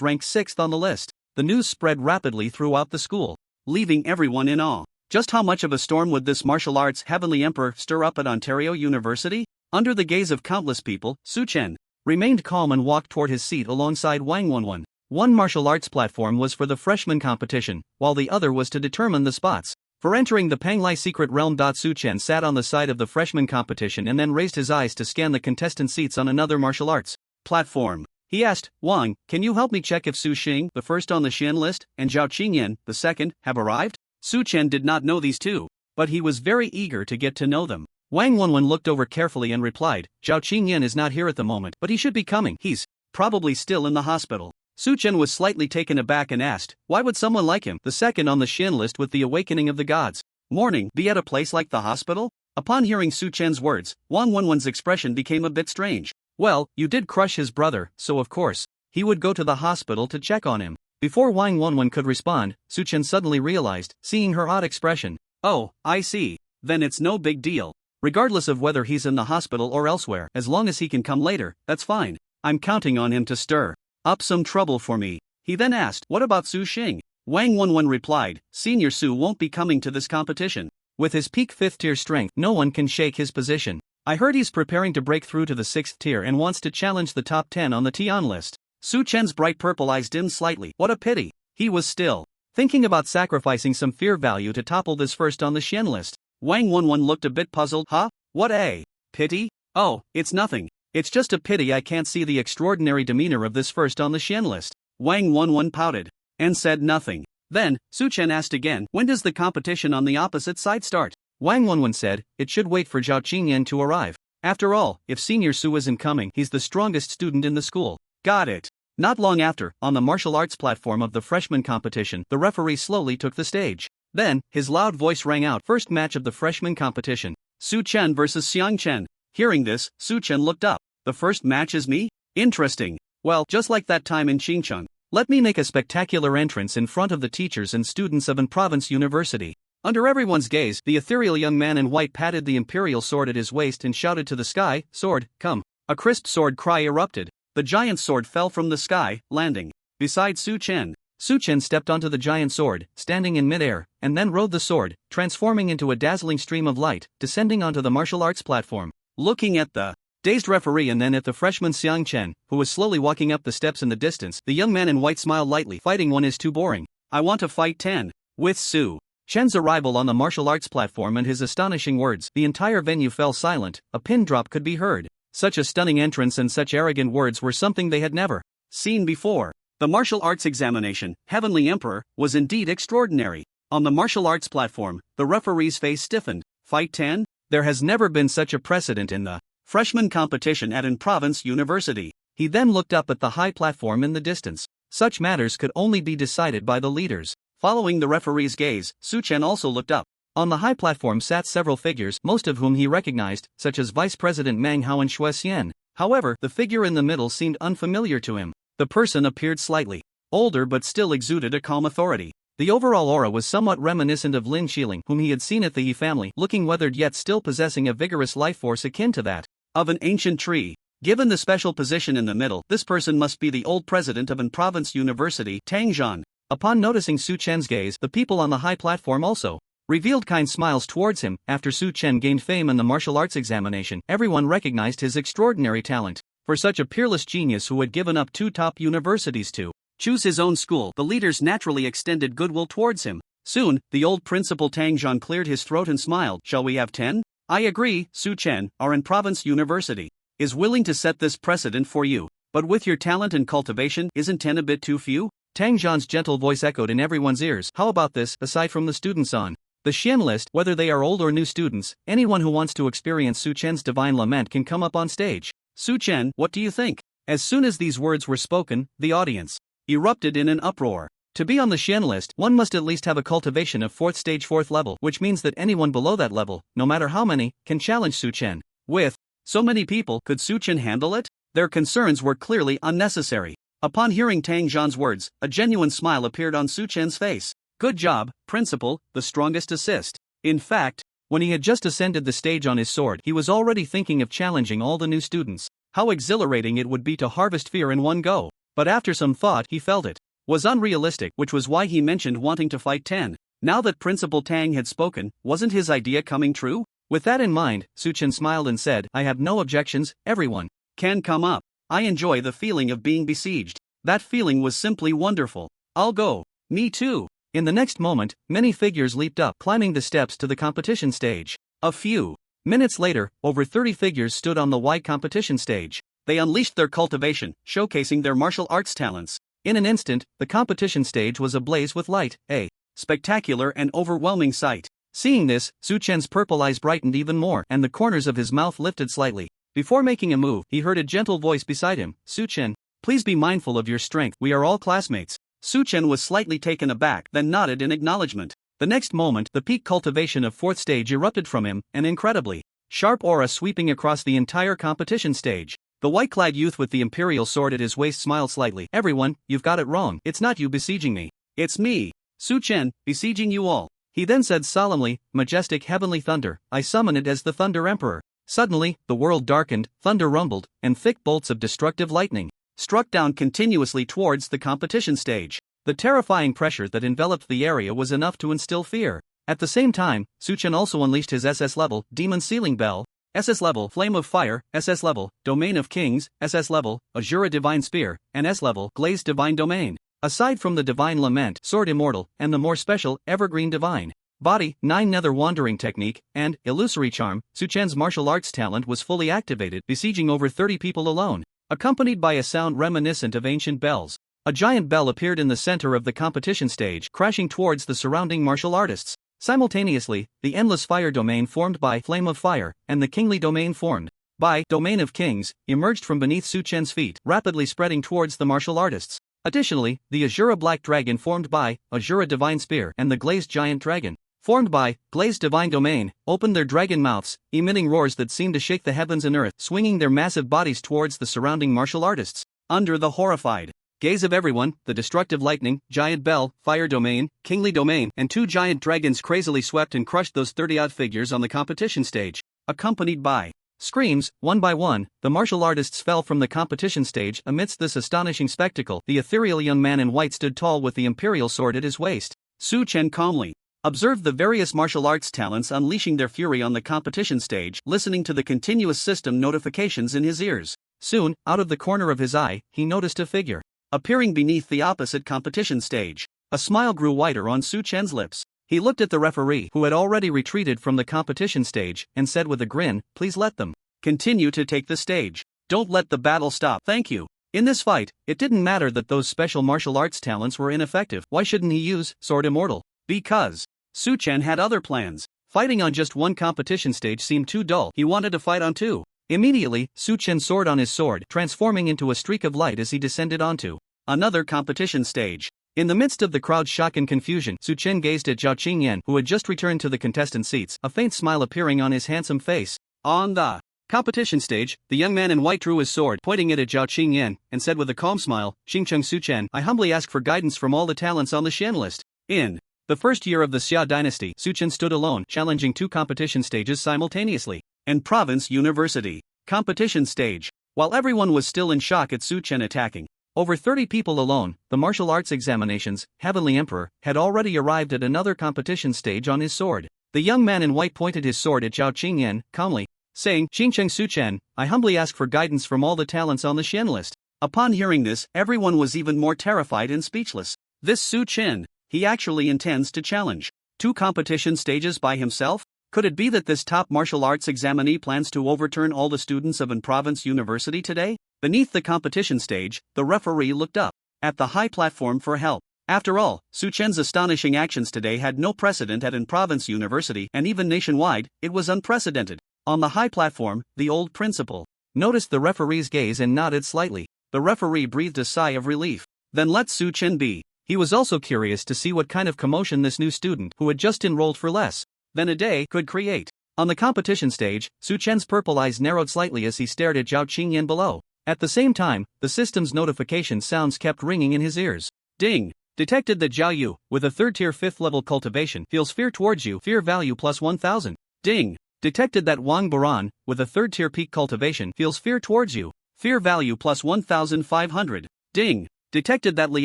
ranked 6th on the list. The news spread rapidly throughout the school, leaving everyone in awe. Just how much of a storm would this martial arts heavenly emperor stir up at Ontario University? Under the gaze of countless people, Su Chen remained calm and walked toward his seat alongside Wang Wonwon. One martial arts platform was for the freshman competition, while the other was to determine the spots for entering the Panglai secret realm. Su Chen sat on the side of the freshman competition and then raised his eyes to scan the contestant seats on another martial arts platform. He asked, "Wang, can you help me check if Su Xing, the first on the Xian list, and Zhao Qingyan, the second, have arrived?" Su Chen did not know these 2, but he was very eager to get to know them. Wang Wonwon looked over carefully and replied, "Zhao Qingyan is not here at the moment, but he should be coming. He's probably still in the hospital." Su Chen was slightly taken aback and asked, "Why would someone like him, the second on the Xian list with the awakening of the gods, mourning, be at a place like the hospital?" Upon hearing Su Chen's words, Wang Wonwon's expression became a bit strange. Well, you did crush his brother, so of course he would go to the hospital to check on him. Before Wang Wonwon could respond, Su Chen suddenly realized, seeing her odd expression. "Oh, I see. Then it's no big deal. Regardless of whether he's in the hospital or elsewhere, as long as he can come later, that's fine. I'm counting on him to stir up some trouble for me." He then asked, "What about Su Xing?" Wang Wonwon replied, "Senior Su won't be coming to this competition. With his peak 5th tier strength, no one can shake his position. I heard he's preparing to break through to the 6th tier and wants to challenge the top 10 on the Tian list." Su Chen's bright purple eyes dimmed slightly. What a pity. He was still thinking about sacrificing some fear value to topple this first on the Xian list. Wang Wonwon looked a bit puzzled. "Huh? What a pity? Oh, it's nothing. It's just a pity I can't see the extraordinary demeanor of this first on the Xian list." Wang Wonwon pouted and said nothing. Then, Su Chen asked again, "When does the competition on the opposite side start?" Wang Wonwon said, "It should wait for Zhao Qingyan to arrive. After all, if Senior Su isn't coming, he's the strongest student in the school." Got it. Not long after, on the martial arts platform of the freshman competition, the referee slowly took the stage. Then, his loud voice rang out, "First match of the freshman competition. Su Chen versus Xiang Chen." Hearing this, Su Chen looked up. "The first match is me? Interesting. Well, just like that time in Qingcheng. Let me make a spectacular entrance in front of the teachers and students of an province university." Under everyone's gaze, the ethereal young man in white patted the imperial sword at his waist and shouted to the sky, "Sword, come." A crisp sword cry erupted. The giant sword fell from the sky, landing beside Su Chen. Su Chen stepped onto the giant sword, standing in midair, and then rode the sword, transforming into a dazzling stream of light, descending onto the martial arts platform. Looking at the dazed referee and then at the freshman Xiang Chen, who was slowly walking up the steps in the distance, the young man in white smiled lightly. "Fighting one is too boring. I want to fight 10. With Su Chen's arrival on the martial arts platform and his astonishing words, the entire venue fell silent. A pin drop could be heard. Such a stunning entrance and such arrogant words were something they had never seen before. The martial arts examination, Heavenly Emperor, was indeed extraordinary. On the martial arts platform, the referee's face stiffened. "Fight 10? There has never been such a precedent in the freshman competition at an province university. He then looked up at the high platform in the distance. Such matters could only be decided by the leaders. Following the referee's gaze, Su Chen also looked up. On the high platform sat several figures, most of whom he recognized, such as Vice President Manhwa and Xue Xian. However, the figure in the middle seemed unfamiliar to him. The person appeared slightly older but still exuded a calm authority. The overall aura was somewhat reminiscent of Lin Qiling, whom he had seen at the Yi family, looking weathered yet still possessing a vigorous life force akin to that of an ancient tree. Given the special position in the middle, this person must be the old president of an province university, Tang Zhan. Upon noticing Su Chen's gaze, the people on the high platform also revealed kind smiles towards him. After Su Chen gained fame in the martial arts examination, everyone recognized his extraordinary talent. For such a peerless genius who had given up 2 top universities to choose his own school, the leaders naturally extended goodwill towards him. Soon, the old principal Tang Zhan cleared his throat and smiled. Shall we have 10? I agree, Su Chen, our in province university is willing to set this precedent for you. But with your talent and cultivation, isn't 10 a bit too few? Tang Zhan's gentle voice echoed in everyone's ears. How about this, aside from the students on the Xian list, whether they are old or new students, anyone who wants to experience Su Chen's divine lament can come up on stage. Su Chen, what do you think? As soon as these words were spoken, the audience erupted in an uproar. To be on the Xian list, one must at least have a cultivation of 4th stage 4th level, which means that anyone below that level, no matter how many, can challenge Su Chen. With so many people, could Su Chen handle it? Their concerns were clearly unnecessary. Upon hearing Tang Zhan's words, a genuine smile appeared on Su Chen's face. Good job, principal, the strongest assist. In fact, when he had just ascended the stage on his sword, he was already thinking of challenging all the new students. How exhilarating it would be to harvest fear in one go. But after some thought, he felt it was unrealistic, which was why he mentioned wanting to fight 10. Now that Principal Tang had spoken, wasn't his idea coming true? With that in mind, Su Chen smiled and said, I have no objections, everyone can come up. I enjoy the feeling of being besieged. That feeling was simply wonderful. I'll go. Me too. In the next moment, many figures leaped up, climbing the steps to the competition stage. A few minutes later, over 30 figures stood on the wide competition stage. They unleashed their cultivation, showcasing their martial arts talents. In an instant, the competition stage was ablaze with light, a spectacular and overwhelming sight. Seeing this, Su Chen's purple eyes brightened even more, and the corners of his mouth lifted slightly. Before making a move, he heard a gentle voice beside him. Su Chen, please be mindful of your strength, we are all classmates. Su Chen was slightly taken aback, then nodded in acknowledgement. The next moment, the peak cultivation of 4th stage erupted from him, an incredibly sharp aura sweeping across the entire competition stage. The white-clad youth with the imperial sword at his waist smiled slightly. Everyone, you've got it wrong. It's not you besieging me. It's me, Su Chen, besieging you all. He then said solemnly, majestic heavenly thunder, I summon it as the Thunder Emperor. Suddenly, the world darkened, thunder rumbled, and thick bolts of destructive lightning struck down continuously towards the competition stage. The terrifying pressure that enveloped the area was enough to instill fear. At the same time, Su Chen also unleashed his SS level, Demon Sealing Bell, SS level, Flame of Fire, SS level, Domain of Kings, SS level, Azura Divine Spear, and S level, Glazed Divine Domain. Aside from the Divine Lament, Sword Immortal, and the more special, Evergreen Divine Body, 9 Nether Wandering Technique, and Illusory Charm, Su Chen's martial arts talent was fully activated, besieging over 30 people alone. Accompanied by a sound reminiscent of ancient bells, a giant bell appeared in the center of the competition stage, crashing towards the surrounding martial artists. Simultaneously, the Endless Fire Domain formed by Flame of Fire, and the Kingly Domain formed by Domain of Kings, emerged from beneath Su Chen's feet, rapidly spreading towards the martial artists. Additionally, the Azura Black Dragon formed by Azura Divine Spear and the Glazed Giant Dragon, formed by Glazed Divine Domain, opened their dragon mouths, emitting roars that seemed to shake the heavens and earth, swinging their massive bodies towards the surrounding martial artists. Under the horrified gaze of everyone, the destructive lightning, giant bell, fire domain, kingly domain, and 2 giant dragons crazily swept and crushed those 30-odd figures on the competition stage. Accompanied by screams, one by one, the martial artists fell from the competition stage. Amidst this astonishing spectacle, the ethereal young man in white stood tall with the imperial sword at his waist. Su Chen calmly observed the various martial arts talents unleashing their fury on the competition stage, listening to the continuous system notifications in his ears. Soon, out of the corner of his eye, he noticed a figure appearing beneath the opposite competition stage. A smile grew wider on Su Chen's lips. He looked at the referee, who had already retreated from the competition stage, and said with a grin, please let them continue to take the stage. Don't let the battle stop. Thank you. In this fight, it didn't matter that those special martial arts talents were ineffective. Why shouldn't he use Sword Immortal? Because Su Chen had other plans. Fighting on just one competition stage seemed too dull. He wanted to fight on two. Immediately, Su Chen soared on his sword, transforming into a streak of light as he descended onto another competition stage. In the midst of the crowd's shock and confusion, Su Chen gazed at Zhao Qingyan, who had just returned to the contestant seats, a faint smile appearing on his handsome face. On the competition stage, the young man in white drew his sword, pointing it at Zhao Qingyan, and said with a calm smile, "Xingcheng Su Chen, I humbly ask for guidance from all the talents on the Xian list." In the first year of the Xia dynasty, Su Chen stood alone, challenging two competition stages simultaneously. And Province University competition stage. While everyone was still in shock at Su Chen attacking over 30 people alone, the martial arts examinations, Heavenly Emperor, had already arrived at another competition stage on his sword. The young man in white pointed his sword at Zhao Qingyan, calmly saying, "Xingcheng Su Chen, I humbly ask for guidance from all the talents on the Xian list." Upon hearing this, everyone was even more terrified and speechless. This Su Chen, he actually intends to challenge two competition stages by himself? Could it be that this top martial arts examinee plans to overturn all the students of an province university today? Beneath the competition stage, the referee looked up at the high platform for help. After all, Su Chen's astonishing actions today had no precedent at an province university, and even nationwide, it was unprecedented. On the high platform, the old principal noticed the referee's gaze and nodded slightly. The referee breathed a sigh of relief. Then let Su Chen be. He was also curious to see what kind of commotion this new student, who had just enrolled for less than a day, could create. On the competition stage, Su Chen's purple eyes narrowed slightly as he stared at Zhao Qingyan below. At the same time, the system's notification sounds kept ringing in his ears. Ding! Detected that Zhao Yu, with a third-tier 5th-level cultivation, feels fear towards you, fear value plus 1000. Ding! Detected that Wang Baran, with a third-tier peak cultivation, feels fear towards you, fear value plus 1500. Ding! Detected that Li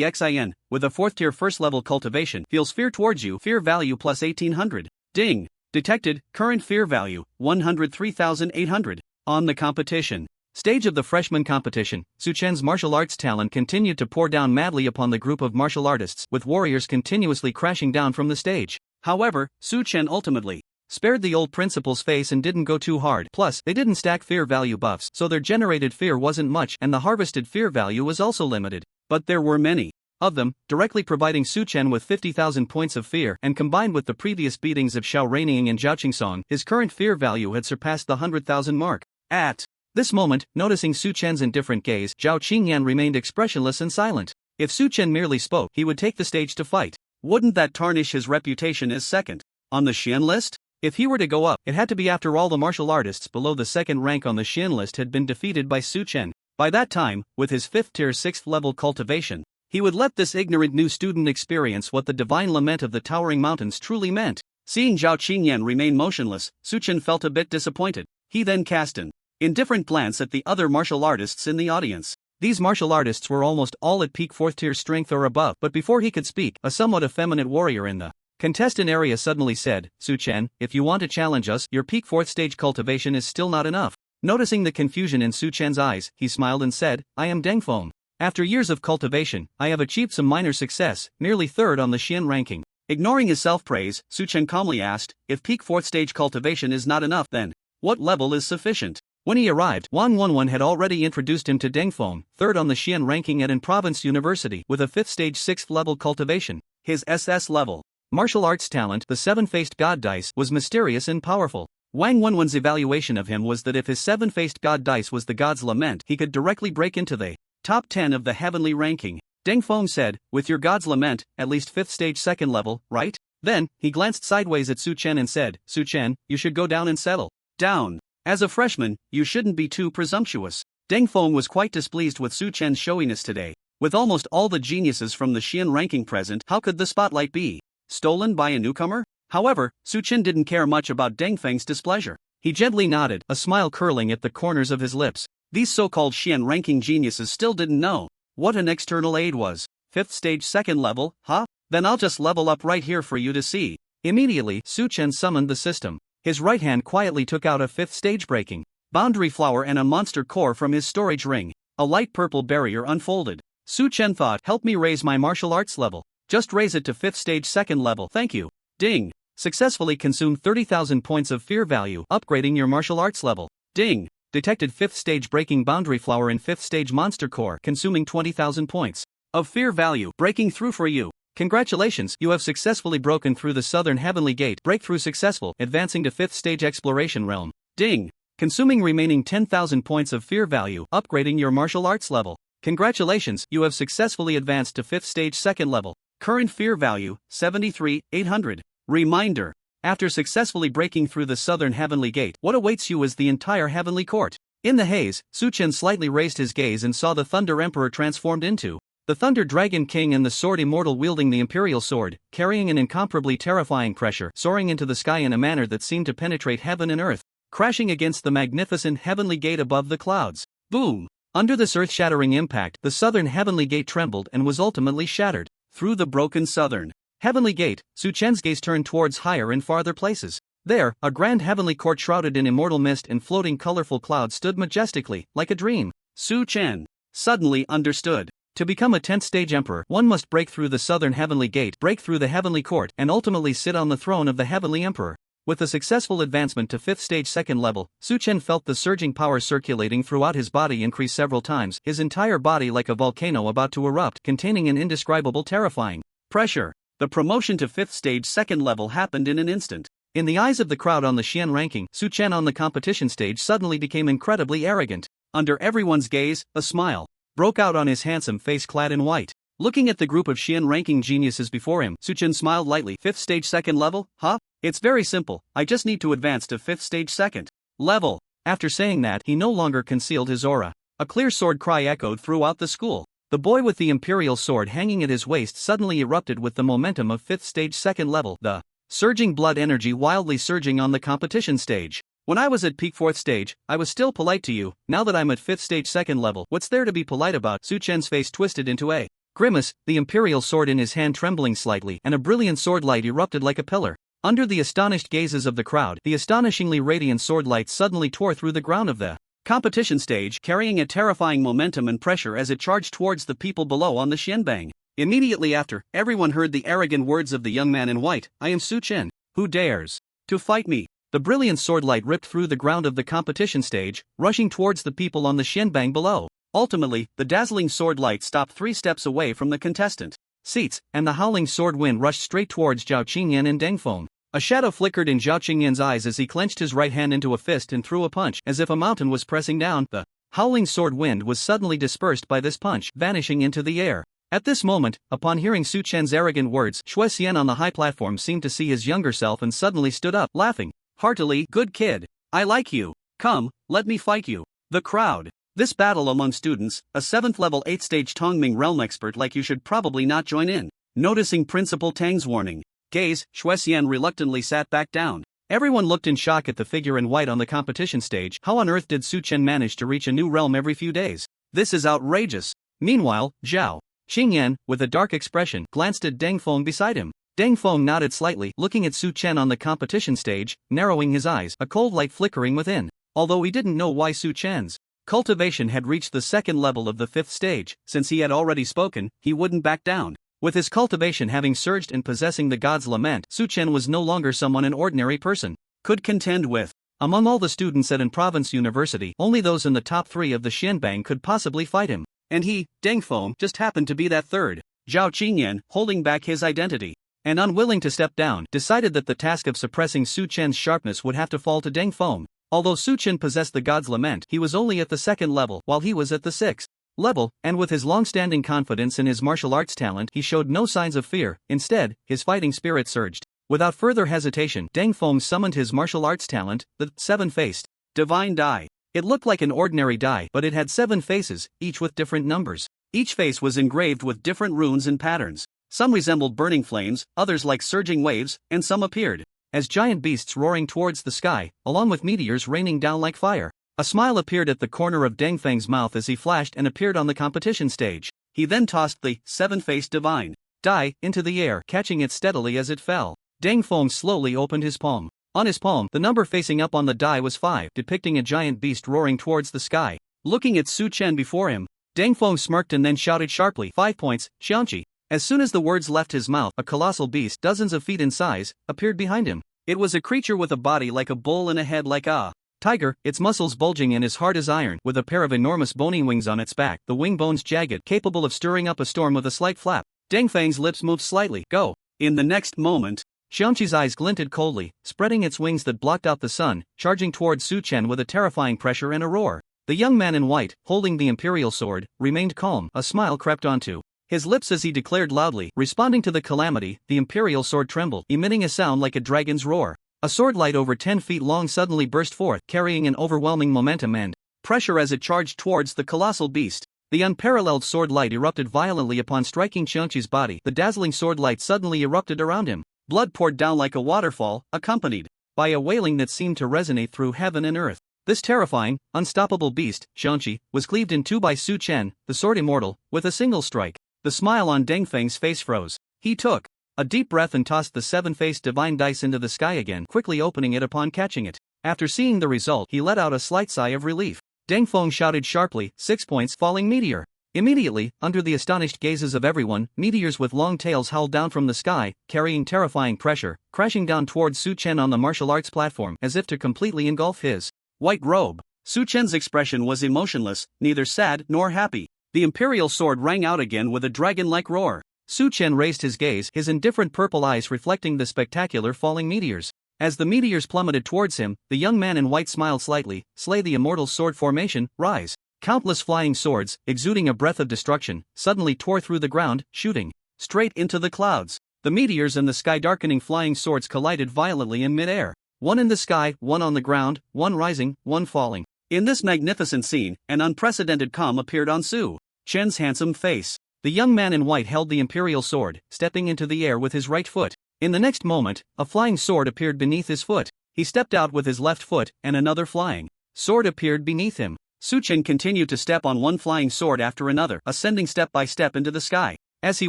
Xian, with a 4th-tier 1st-level cultivation, feels fear towards you, fear value plus 1800. Ding! Detected, current fear value, 103,800. On the competition stage of the freshman competition, Su Chen's martial arts talent continued to pour down madly upon the group of martial artists, with warriors continuously crashing down from the stage. However, Su Chen ultimately spared the old principal's face and didn't go too hard. Plus, they didn't stack fear value buffs, so their generated fear wasn't much, and the harvested fear value was also limited. But there were many of them, directly providing Su Chen with 50,000 points of fear, and combined with the previous beatings of Xiao Reining and Zhao Qingsong, his current fear value had surpassed the 100,000 mark. At this moment, noticing Su Chen's indifferent gaze, Zhao Qingyan remained expressionless and silent. If Su Chen merely spoke, he would take the stage to fight. Wouldn't that tarnish his reputation as second on the Xian list? If he were to go up, it had to be after all the martial artists below the second rank on the Xian list had been defeated by Su Chen. By that time, with his 5th-tier 6th-level cultivation, he would let this ignorant new student experience what the divine lament of the towering mountains truly meant. Seeing Zhao Qingyan remain motionless, Su Chen felt a bit disappointed. He then cast an indifferent glance at the other martial artists in the audience. These martial artists were almost all at peak 4th-tier strength or above, but before he could speak, a somewhat effeminate warrior in the contestant area suddenly said, "Su Chen, if you want to challenge us, your peak 4th stage cultivation is still not enough." Noticing the confusion in Su Chen's eyes, he smiled and said, "I am Deng Feng. After years of cultivation, I have achieved some minor success, nearly third on the Xian ranking." Ignoring his self-praise, Su Chen calmly asked, "If peak 4th stage cultivation is not enough, then what level is sufficient?" When he arrived, Wang Wenwen had already introduced him to Deng Feng, third on the Xian ranking at an province university, with a 5th stage 6th level cultivation. His SS level martial arts talent, the 7-faced god dice, was mysterious and powerful. Wang Wenwen's evaluation of him was that if his 7-faced god dice was the god's lament, he could directly break into the top 10 of the heavenly ranking. Deng Feng said, "With your god's lament, at least 5th stage 2nd level, right?" Then, he glanced sideways at Su Chen and said, "Su Chen, you should go down and settle down. As a freshman, you shouldn't be too presumptuous." Deng Feng was quite displeased with Su Chen's showiness today. With almost all the geniuses from the Xian ranking present, how could the spotlight be stolen by a newcomer? However, Su Chen didn't care much about Deng Feng's displeasure. He gently nodded, a smile curling at the corners of his lips. These so-called Xian ranking geniuses still didn't know what an external aid was. 5th stage 2nd level, huh? Then I'll just level up right here for you to see. Immediately, Su Chen summoned the system. His right hand quietly took out a 5th stage breaking boundary flower and a monster core from his storage ring. A light purple barrier unfolded. Su Chen thought, "Help me raise my martial arts level. Just raise it to 5th stage 2nd level, thank you." Ding! Successfully consumed 30,000 points of fear value, upgrading your martial arts level. Ding! Detected 5th stage breaking boundary flower and 5th stage monster core, consuming 20,000 points of fear value, breaking through for you. Congratulations, you have successfully broken through the southern heavenly gate. Breakthrough successful, advancing to 5th stage exploration realm. Ding! Consuming remaining 10,000 points of fear value, upgrading your martial arts level. Congratulations, you have successfully advanced to 5th stage 2nd level. Current fear value, 73,800. Reminder. After successfully breaking through the southern heavenly gate, what awaits you is the entire heavenly court. In the haze, Su-chen slightly raised his gaze and saw the Thunder Emperor transformed into the Thunder Dragon King and the Sword Immortal wielding the Imperial Sword, carrying an incomparably terrifying pressure, soaring into the sky in a manner that seemed to penetrate heaven and earth, crashing against the magnificent heavenly gate above the clouds. Boom! Under this earth-shattering impact, the southern heavenly gate trembled and was ultimately shattered. Through the broken southern heavenly gate, Su-chen's gaze turned towards higher and farther places. There, a grand heavenly court shrouded in immortal mist and floating colorful clouds stood majestically, like a dream. Su-chen suddenly understood. To become a 10th stage emperor, one must break through the southern heavenly gate, break through the heavenly court, and ultimately sit on the throne of the heavenly emperor. With a successful advancement to 5th stage 2nd level, Su-chen felt the surging power circulating throughout his body increase several times, his entire body like a volcano about to erupt, containing an indescribable terrifying pressure. The promotion to 5th stage 2nd level happened in an instant. In the eyes of the crowd on the Xian ranking, Su-chen on the competition stage suddenly became incredibly arrogant. Under everyone's gaze, a smile broke out on his handsome face clad in white. Looking at the group of Xian ranking geniuses before him, Su-chen smiled lightly. 5th stage 2nd level, huh? It's very simple, I just need to advance to 5th stage 2nd level. After saying that, he no longer concealed his aura. A clear sword cry echoed throughout the school. The boy with the imperial sword hanging at his waist suddenly erupted with the momentum of 5th stage 2nd level, the surging blood energy wildly surging on the competition stage. When I was at peak 4th stage, I was still polite to you. Now that I'm at 5th stage 2nd level, what's there to be polite about? Su-chen's face twisted into a grimace, the imperial sword in his hand trembling slightly, and a brilliant sword light erupted like a pillar. Under the astonished gazes of the crowd, the astonishingly radiant sword light suddenly tore through the ground of the competition stage, carrying a terrifying momentum and pressure as it charged towards the people below on the Xianbang. Immediately after, everyone heard the arrogant words of the young man in white. I am Su-chen. Who dares to fight me? The brilliant sword light ripped through the ground of the competition stage, rushing towards the people on the Xianbang below. Ultimately, the dazzling sword light stopped 3 steps away from the contestant seats, and the howling sword wind rushed straight towards Zhao Qingyan and Deng Feng. A shadow flickered in Zhao Qingyan's eyes as he clenched his right hand into a fist and threw a punch, as if a mountain was pressing down. The howling sword wind was suddenly dispersed by this punch, vanishing into the air. At this moment, upon hearing Su-chen's arrogant words, Xue Xian on the high platform seemed to see his younger self and suddenly stood up, laughing heartily. Good kid. I like you. Come, let me fight you. The crowd. This battle among students, a 7th level 8th stage Tongming realm expert like you should probably not join in. Noticing Principal Tang's warning gaze, Xue Xian reluctantly sat back down. Everyone looked in shock at the figure in white on the competition stage. How on earth did Su-chen manage to reach a new realm every few days? This is outrageous. Meanwhile, Zhao Qingyan, with a dark expression, glanced at Deng Feng beside him. Deng Feng nodded slightly, looking at Su-chen on the competition stage, narrowing his eyes, a cold light flickering within. Although he didn't know why Su-chen's cultivation had reached the 2nd level of the 5th stage, since he had already spoken, he wouldn't back down. With his cultivation having surged and possessing the god's lament, Su-chen was no longer someone an ordinary person could contend with. Among all the students at an province university, only those in the top 3 of the Xianbang could possibly fight him. And he, Deng Feng, just happened to be that third. Zhao Qingyan, holding back his identity and unwilling to step down, decided that the task of suppressing Su-chen's sharpness would have to fall to Deng Feng. Although Su-chen possessed the god's lament, he was only at the 2nd level, while he was at the 6th level, and with his long-standing confidence in his martial arts talent, he showed no signs of fear. Instead, his fighting spirit surged. Without further hesitation, Deng Feng summoned his martial arts talent, the 7-faced divine die. It looked like an ordinary die, but it had 7 faces, each with different numbers. Each face was engraved with different runes and patterns. Some resembled burning flames, others like surging waves, and some appeared as giant beasts roaring towards the sky, along with meteors raining down like fire. A smile appeared at the corner of Deng Feng's mouth as he flashed and appeared on the competition stage. He then tossed the 7-faced divine die into the air, catching it steadily as it fell. Deng Feng slowly opened his palm. On his palm, the number facing up on the die was 5, depicting a giant beast roaring towards the sky. Looking at Su-chen before him, Deng Feng smirked and then shouted sharply, 5 points, Xiangqi. As soon as the words left his mouth, a colossal beast, dozens of feet in size, appeared behind him. It was a creature with a body like a bull and a head like a tiger, its muscles bulging and as hard as iron, with a pair of enormous bony wings on its back, the wing bones jagged, capable of stirring up a storm with a slight flap. Deng Feng's lips moved slightly. Go. In the next moment, Xiangqi's eyes glinted coldly, spreading its wings that blocked out the sun, charging towards Su Chen with a terrifying pressure and a roar. The young man in white, holding the imperial sword, remained calm. A smile crept onto his lips as he declared loudly, responding to the calamity. The imperial sword trembled, emitting a sound like a dragon's roar. A sword light over 10 feet long suddenly burst forth, carrying an overwhelming momentum and pressure as it charged towards the colossal beast. The unparalleled sword light erupted violently upon striking Xiangqi's body. The dazzling sword light suddenly erupted around him. Blood poured down like a waterfall, accompanied by a wailing that seemed to resonate through heaven and earth. This terrifying, unstoppable beast, Xiangqi, was cleaved in two by Su Chen, the sword immortal, with a single strike. The smile on Deng Feng's face froze. He took a deep breath and tossed the seven-faced divine dice into the sky again, quickly opening it upon catching it. After seeing the result, he let out a slight sigh of relief. Deng Feng shouted sharply, 6 points, falling meteor. Immediately, under the astonished gazes of everyone, meteors with long tails howled down from the sky, carrying terrifying pressure, crashing down towards Su Chen on the martial arts platform, as if to completely engulf his white robe. Su Chen's expression was emotionless, neither sad nor happy. The imperial sword rang out again with a dragon-like roar. Su Chen raised his gaze, his indifferent purple eyes reflecting the spectacular falling meteors. As the meteors plummeted towards him, the young man in white smiled slightly. Slay the immortal sword formation, rise. Countless flying swords, exuding a breath of destruction, suddenly tore through the ground, shooting straight into the clouds. The meteors and the sky-darkening flying swords collided violently in mid-air. One in the sky, one on the ground, one rising, one falling. In this magnificent scene, an unprecedented calm appeared on Su Chen's handsome face. The young man in white held the imperial sword, stepping into the air with his right foot. In the next moment, a flying sword appeared beneath his foot. He stepped out with his left foot, and another flying sword appeared beneath him. Su Chen continued to step on one flying sword after another, ascending step by step into the sky. As he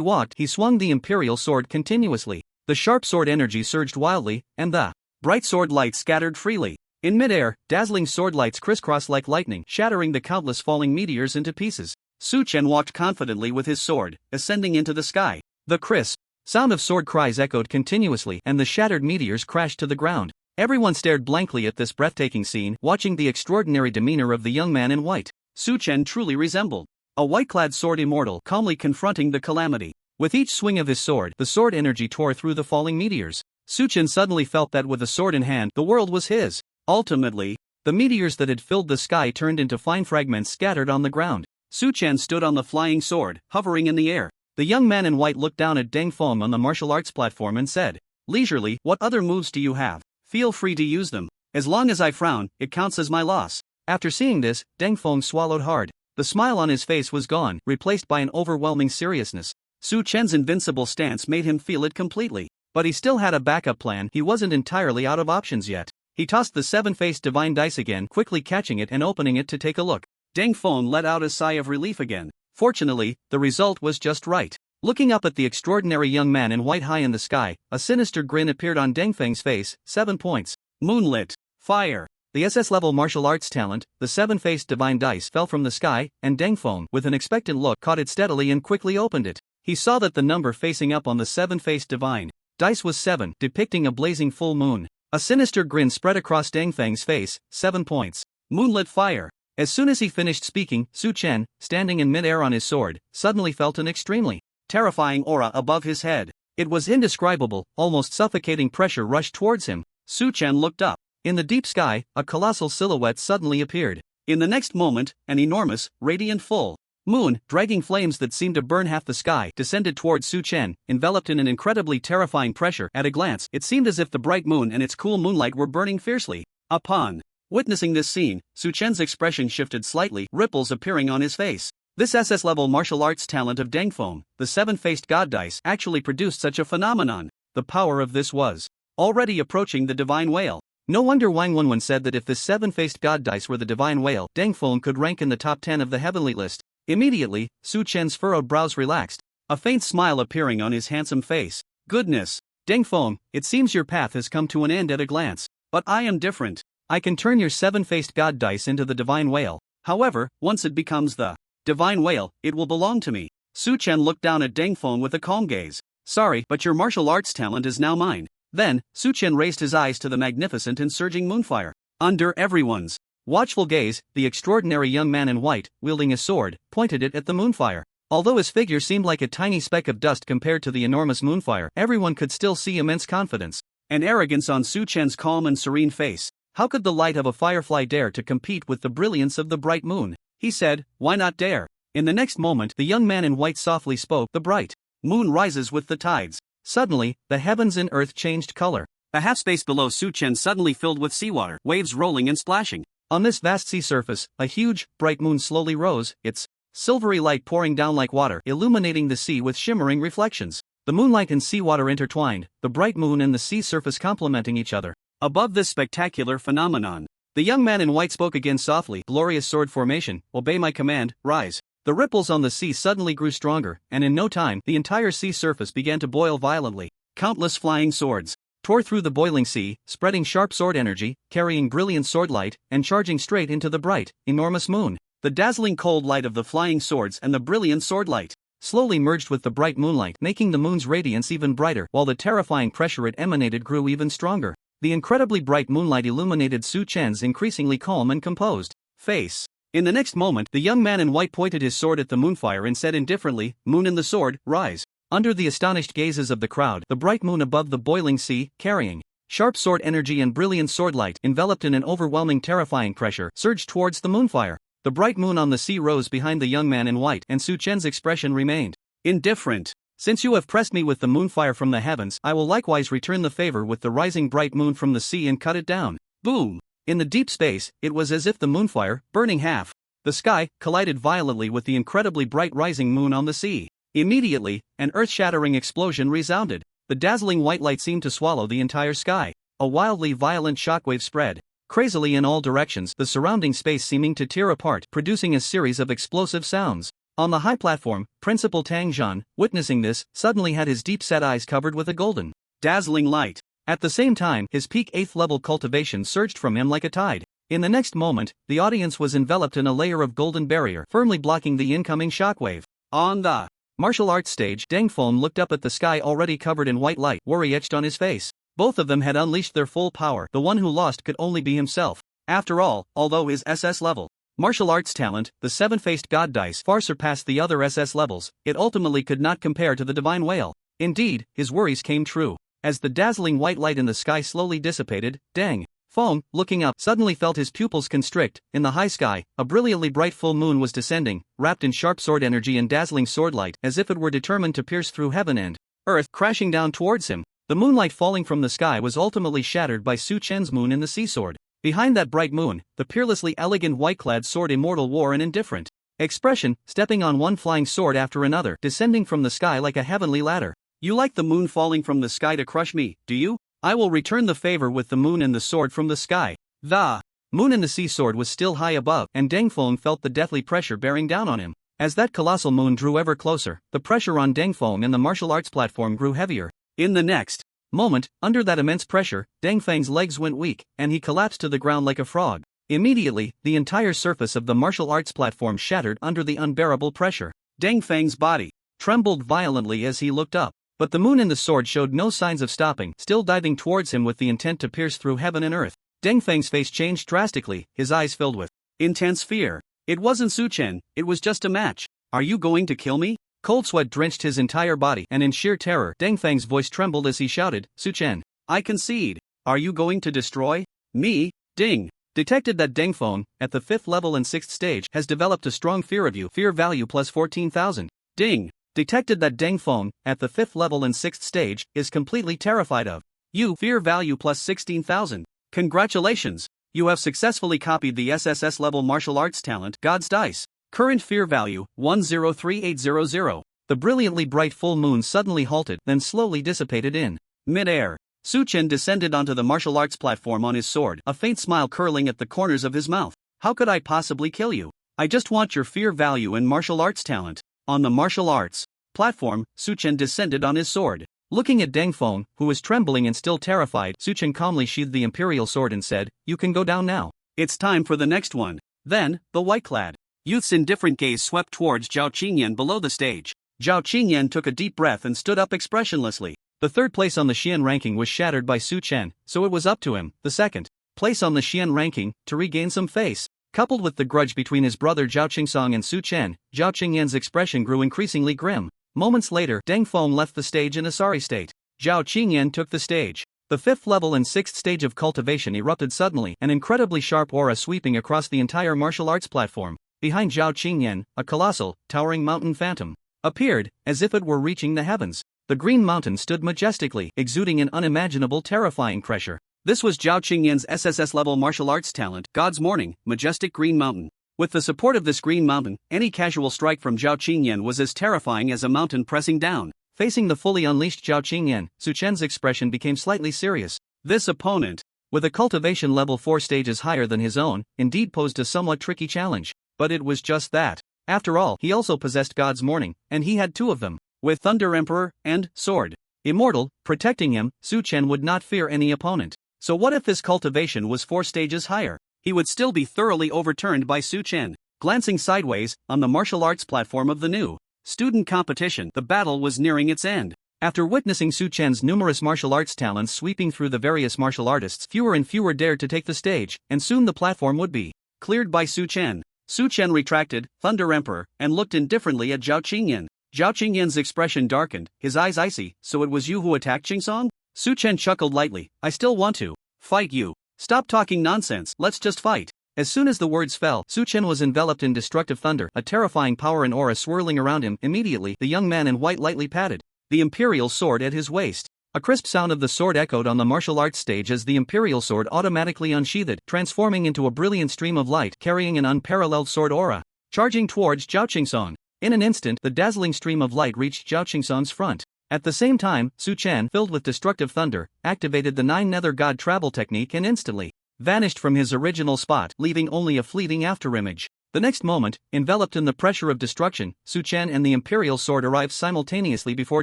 walked, he swung the imperial sword continuously. The sharp sword energy surged wildly, and the bright sword light scattered freely. In midair, dazzling sword lights crisscrossed like lightning, shattering the countless falling meteors into pieces. Su Chen walked confidently with his sword, ascending into the sky. The crisp sound of sword cries echoed continuously, and the shattered meteors crashed to the ground. Everyone stared blankly at this breathtaking scene, watching the extraordinary demeanor of the young man in white. Su Chen truly resembled a white-clad sword immortal, calmly confronting the calamity. With each swing of his sword, the sword energy tore through the falling meteors. Su Chen suddenly felt that with a sword in hand, the world was his. Ultimately, the meteors that had filled the sky turned into fine fragments scattered on the ground. Su Chen stood on the flying sword, hovering in the air. The young man in white looked down at Deng Feng on the martial arts platform and said, leisurely, what other moves do you have? Feel free to use them. As long as I frown, it counts as my loss. After seeing this, Deng Feng swallowed hard. The smile on his face was gone, replaced by an overwhelming seriousness. Su Chen's invincible stance made him feel it completely. But he still had a backup plan. He wasn't entirely out of options yet. He tossed the seven-faced divine dice again, quickly catching it and opening it to take a look. Deng Feng let out a sigh of relief again. Fortunately, the result was just right. Looking up at the extraordinary young man in white high in the sky, a sinister grin appeared on Deng Feng's face. 7 points. Moonlit. Fire. The SS-level martial arts talent, the seven-faced divine dice fell from the sky, and Deng Feng, with an expectant look, caught it steadily and quickly opened it. He saw that the number facing up on the seven-faced divine dice was 7, depicting a blazing full moon. A sinister grin spread across Deng Feng's face. 7 points. Moonlit fire. As soon as he finished speaking, Su Chen, standing in mid-air on his sword, suddenly felt an extremely terrifying aura above his head. It was indescribable, almost suffocating pressure rushed towards him. Su Chen looked up. In the deep sky, a colossal silhouette suddenly appeared. In the next moment, an enormous, radiant full moon, dragging flames that seemed to burn half the sky, descended towards Su Chen, enveloped in an incredibly terrifying pressure. At a glance, it seemed as if the bright moon and its cool moonlight were burning fiercely. Upon witnessing this scene, Su Chen's expression shifted slightly, ripples appearing on his face. This SS-level martial arts talent of Deng Feng, the seven-faced god dice, actually produced such a phenomenon. The power of this was already approaching the divine whale. No wonder Wang Wenwen said that if this seven-faced god dice were the divine whale, Deng Feng could rank in the top 10 of the heavenly list. Immediately, Su Chen's furrowed brows relaxed, a faint smile appearing on his handsome face. Goodness, Deng Feng, it seems your path has come to an end at a glance. But I am different. I can turn your seven-faced god dice into the divine whale. However, once it becomes the divine whale, it will belong to me. Su Chen looked down at Deng Feng with a calm gaze. Sorry, but your martial arts talent is now mine. Then, Su Chen raised his eyes to the magnificent and surging moonfire. Under everyone's watchful gaze, the extraordinary young man in white, wielding a sword, pointed it at the moonfire. Although his figure seemed like a tiny speck of dust compared to the enormous moonfire, everyone could still see immense confidence and arrogance on Su Chen's calm and serene face. How could the light of a firefly dare to compete with the brilliance of the bright moon? He said, why not dare? In the next moment, the young man in white softly spoke, the bright moon rises with the tides. Suddenly, the heavens and earth changed color. The half-space below Su Chen suddenly filled with seawater, waves rolling and splashing. On this vast sea surface, a huge, bright moon slowly rose, its silvery light pouring down like water, illuminating the sea with shimmering reflections. The moonlight and seawater intertwined, the bright moon and the sea surface complementing each other. Above this spectacular phenomenon, the young man in white spoke again softly, glorious sword formation, obey my command, rise. The ripples on the sea suddenly grew stronger, and in no time, the entire sea surface began to boil violently. Countless flying swords tore through the boiling sea, spreading sharp sword energy, carrying brilliant sword light, and charging straight into the bright, enormous moon. The dazzling cold light of the flying swords and the brilliant sword light slowly merged with the bright moonlight, making the moon's radiance even brighter, while the terrifying pressure it emanated grew even stronger. The incredibly bright moonlight illuminated Su Chen's increasingly calm and composed face. In the next moment, the young man in white pointed his sword at the moonfire and said indifferently, moon and the sword, rise. Under the astonished gazes of the crowd, the bright moon above the boiling sea, carrying sharp sword energy and brilliant sword light, enveloped in an overwhelming terrifying pressure, surged towards the moonfire. The bright moon on the sea rose behind the young man in white, and Su Chen's expression remained indifferent. Since you have pressed me with the moonfire from the heavens, I will likewise return the favor with the rising bright moon from the sea and cut it down. Boom! In the deep space, it was as if the moonfire, burning half the sky, collided violently with the incredibly bright rising moon on the sea. Immediately, an earth-shattering explosion resounded. The dazzling white light seemed to swallow the entire sky. A wildly violent shockwave spread crazily in all directions, the surrounding space seeming to tear apart, producing a series of explosive sounds. On the high platform, Principal Tang Zhan, witnessing this, suddenly had his deep-set eyes covered with a golden, dazzling light. At the same time, his peak 8th level cultivation surged from him like a tide. In the next moment, the audience was enveloped in a layer of golden barrier, firmly blocking the incoming shockwave. On the martial arts stage, Deng Feng looked up at the sky already covered in white light, worry etched on his face. Both of them had unleashed their full power. The one who lost could only be himself. After all, although his SS level martial arts talent, the seven-faced god dice, far surpassed the other SS levels, it ultimately could not compare to the divine whale. Indeed, his worries came true. As the dazzling white light in the sky slowly dissipated, Deng Feng, looking up, suddenly felt his pupils constrict. In the high sky, a brilliantly bright full moon was descending, wrapped in sharp sword energy and dazzling sword light, as if it were determined to pierce through heaven and earth, crashing down towards him. The moonlight falling from the sky was ultimately shattered by Su Chen's moon in the sea sword. Behind that bright moon, the peerlessly elegant white-clad sword immortal wore an indifferent expression, stepping on one flying sword after another, descending from the sky like a heavenly ladder. You like the moon falling from the sky to crush me, do you? I will return the favor with the moon and the sword from the sky. The moon and the sea sword was still high above, and Deng Feng felt the deathly pressure bearing down on him. As that colossal moon drew ever closer, the pressure on Deng Feng and the martial arts platform grew heavier. In the next moment, under that immense pressure, Deng Feng's legs went weak, and he collapsed to the ground like a frog. Immediately, the entire surface of the martial arts platform shattered under the unbearable pressure. Deng Feng's body trembled violently as he looked up. But the moon and the sword showed no signs of stopping, still diving towards him with the intent to pierce through heaven and earth. Deng Feng's face changed drastically, his eyes filled with intense fear. It wasn't Su Chen, it was just a match. Are you going to kill me? Cold sweat drenched his entire body, and in sheer terror, Deng Feng's voice trembled as he shouted, Su Chen, I concede. Are you going to destroy me? Ding. Detected that Deng Feng, at the 5th level and 6th stage, has developed a strong fear of you, fear value plus 14,000. Ding. Detected that Deng Feng, at the 5th level and 6th stage, is completely terrified of you, fear value plus 16,000. Congratulations! You have successfully copied the SSS level martial arts talent, God's Dice. Current fear value, 103800. The brilliantly bright full moon suddenly halted, then slowly dissipated in mid-air. Su Chen descended onto the martial arts platform on his sword, a faint smile curling at the corners of his mouth. How could I possibly kill you? I just want your fear value and martial arts talent. On the martial arts platform, Su Chen descended on his sword. Looking at Deng Feng, who was trembling and still terrified, Su Chen calmly sheathed the imperial sword and said, You can go down now. It's time for the next one. Then, the white-clad youth's indifferent gaze swept towards Zhao Qingyan below the stage. Zhao Qingyan took a deep breath and stood up expressionlessly. The third place on the Xian ranking was shattered by Su Chen, so it was up to him, the second place on the Xian ranking, to regain some face. Coupled with the grudge between his brother Zhao Qingsong and Su Chen, Zhao Qingyan's expression grew increasingly grim. Moments later, Deng Feng left the stage in a sorry state. Zhao Qingyan took the stage. The fifth level and sixth stage of cultivation erupted suddenly, an incredibly sharp aura sweeping across the entire martial arts platform. Behind Zhao Qingyan, a colossal, towering mountain phantom appeared, as if it were reaching the heavens. The green mountain stood majestically, exuding an unimaginable terrifying pressure. This was Zhao Qingyan's SSS-level martial arts talent, God's Morning, Majestic Green Mountain. With the support of this green mountain, any casual strike from Zhao Qingyan was as terrifying as a mountain pressing down. Facing the fully unleashed Zhao Qingyan, Su Chen's expression became slightly serious. This opponent, with a cultivation level 4 stages higher than his own, indeed posed a somewhat tricky challenge. But it was just that. After all, he also possessed God's Morning, and he had 2 of them, with Thunder Emperor and Sword Immortal protecting him. Su Chen would not fear any opponent. So what if his cultivation was 4 stages higher? He would still be thoroughly overturned by Su Chen. Glancing sideways, on the martial arts platform of the new student competition, the battle was nearing its end. After witnessing Su Chen's numerous martial arts talents sweeping through the various martial artists, fewer and fewer dared to take the stage, and soon the platform would be cleared by Su Chen. Su Chen retracted, Thunder Emperor, and looked indifferently at Zhao Qingyan. Zhao Qingyan's expression darkened, his eyes icy. So it was you who attacked Qingsong? Su Chen chuckled lightly. I still want to fight you. Stop talking nonsense, let's just fight. As soon as the words fell, Su Chen was enveloped in destructive thunder, a terrifying power and aura swirling around him. Immediately, the young man in white lightly patted the imperial sword at his waist. A crisp sound of the sword echoed on the martial arts stage as the imperial sword automatically unsheathed, transforming into a brilliant stream of light carrying an unparalleled sword aura, charging towards Zhao Qingsong. In an instant, the dazzling stream of light reached Zhao Qingsong's front. At the same time, Su Chen, filled with destructive thunder, activated the 9 Nether God travel technique and instantly vanished from his original spot, leaving only a fleeting afterimage. The next moment, enveloped in the pressure of destruction, Su Chen and the imperial sword arrived simultaneously before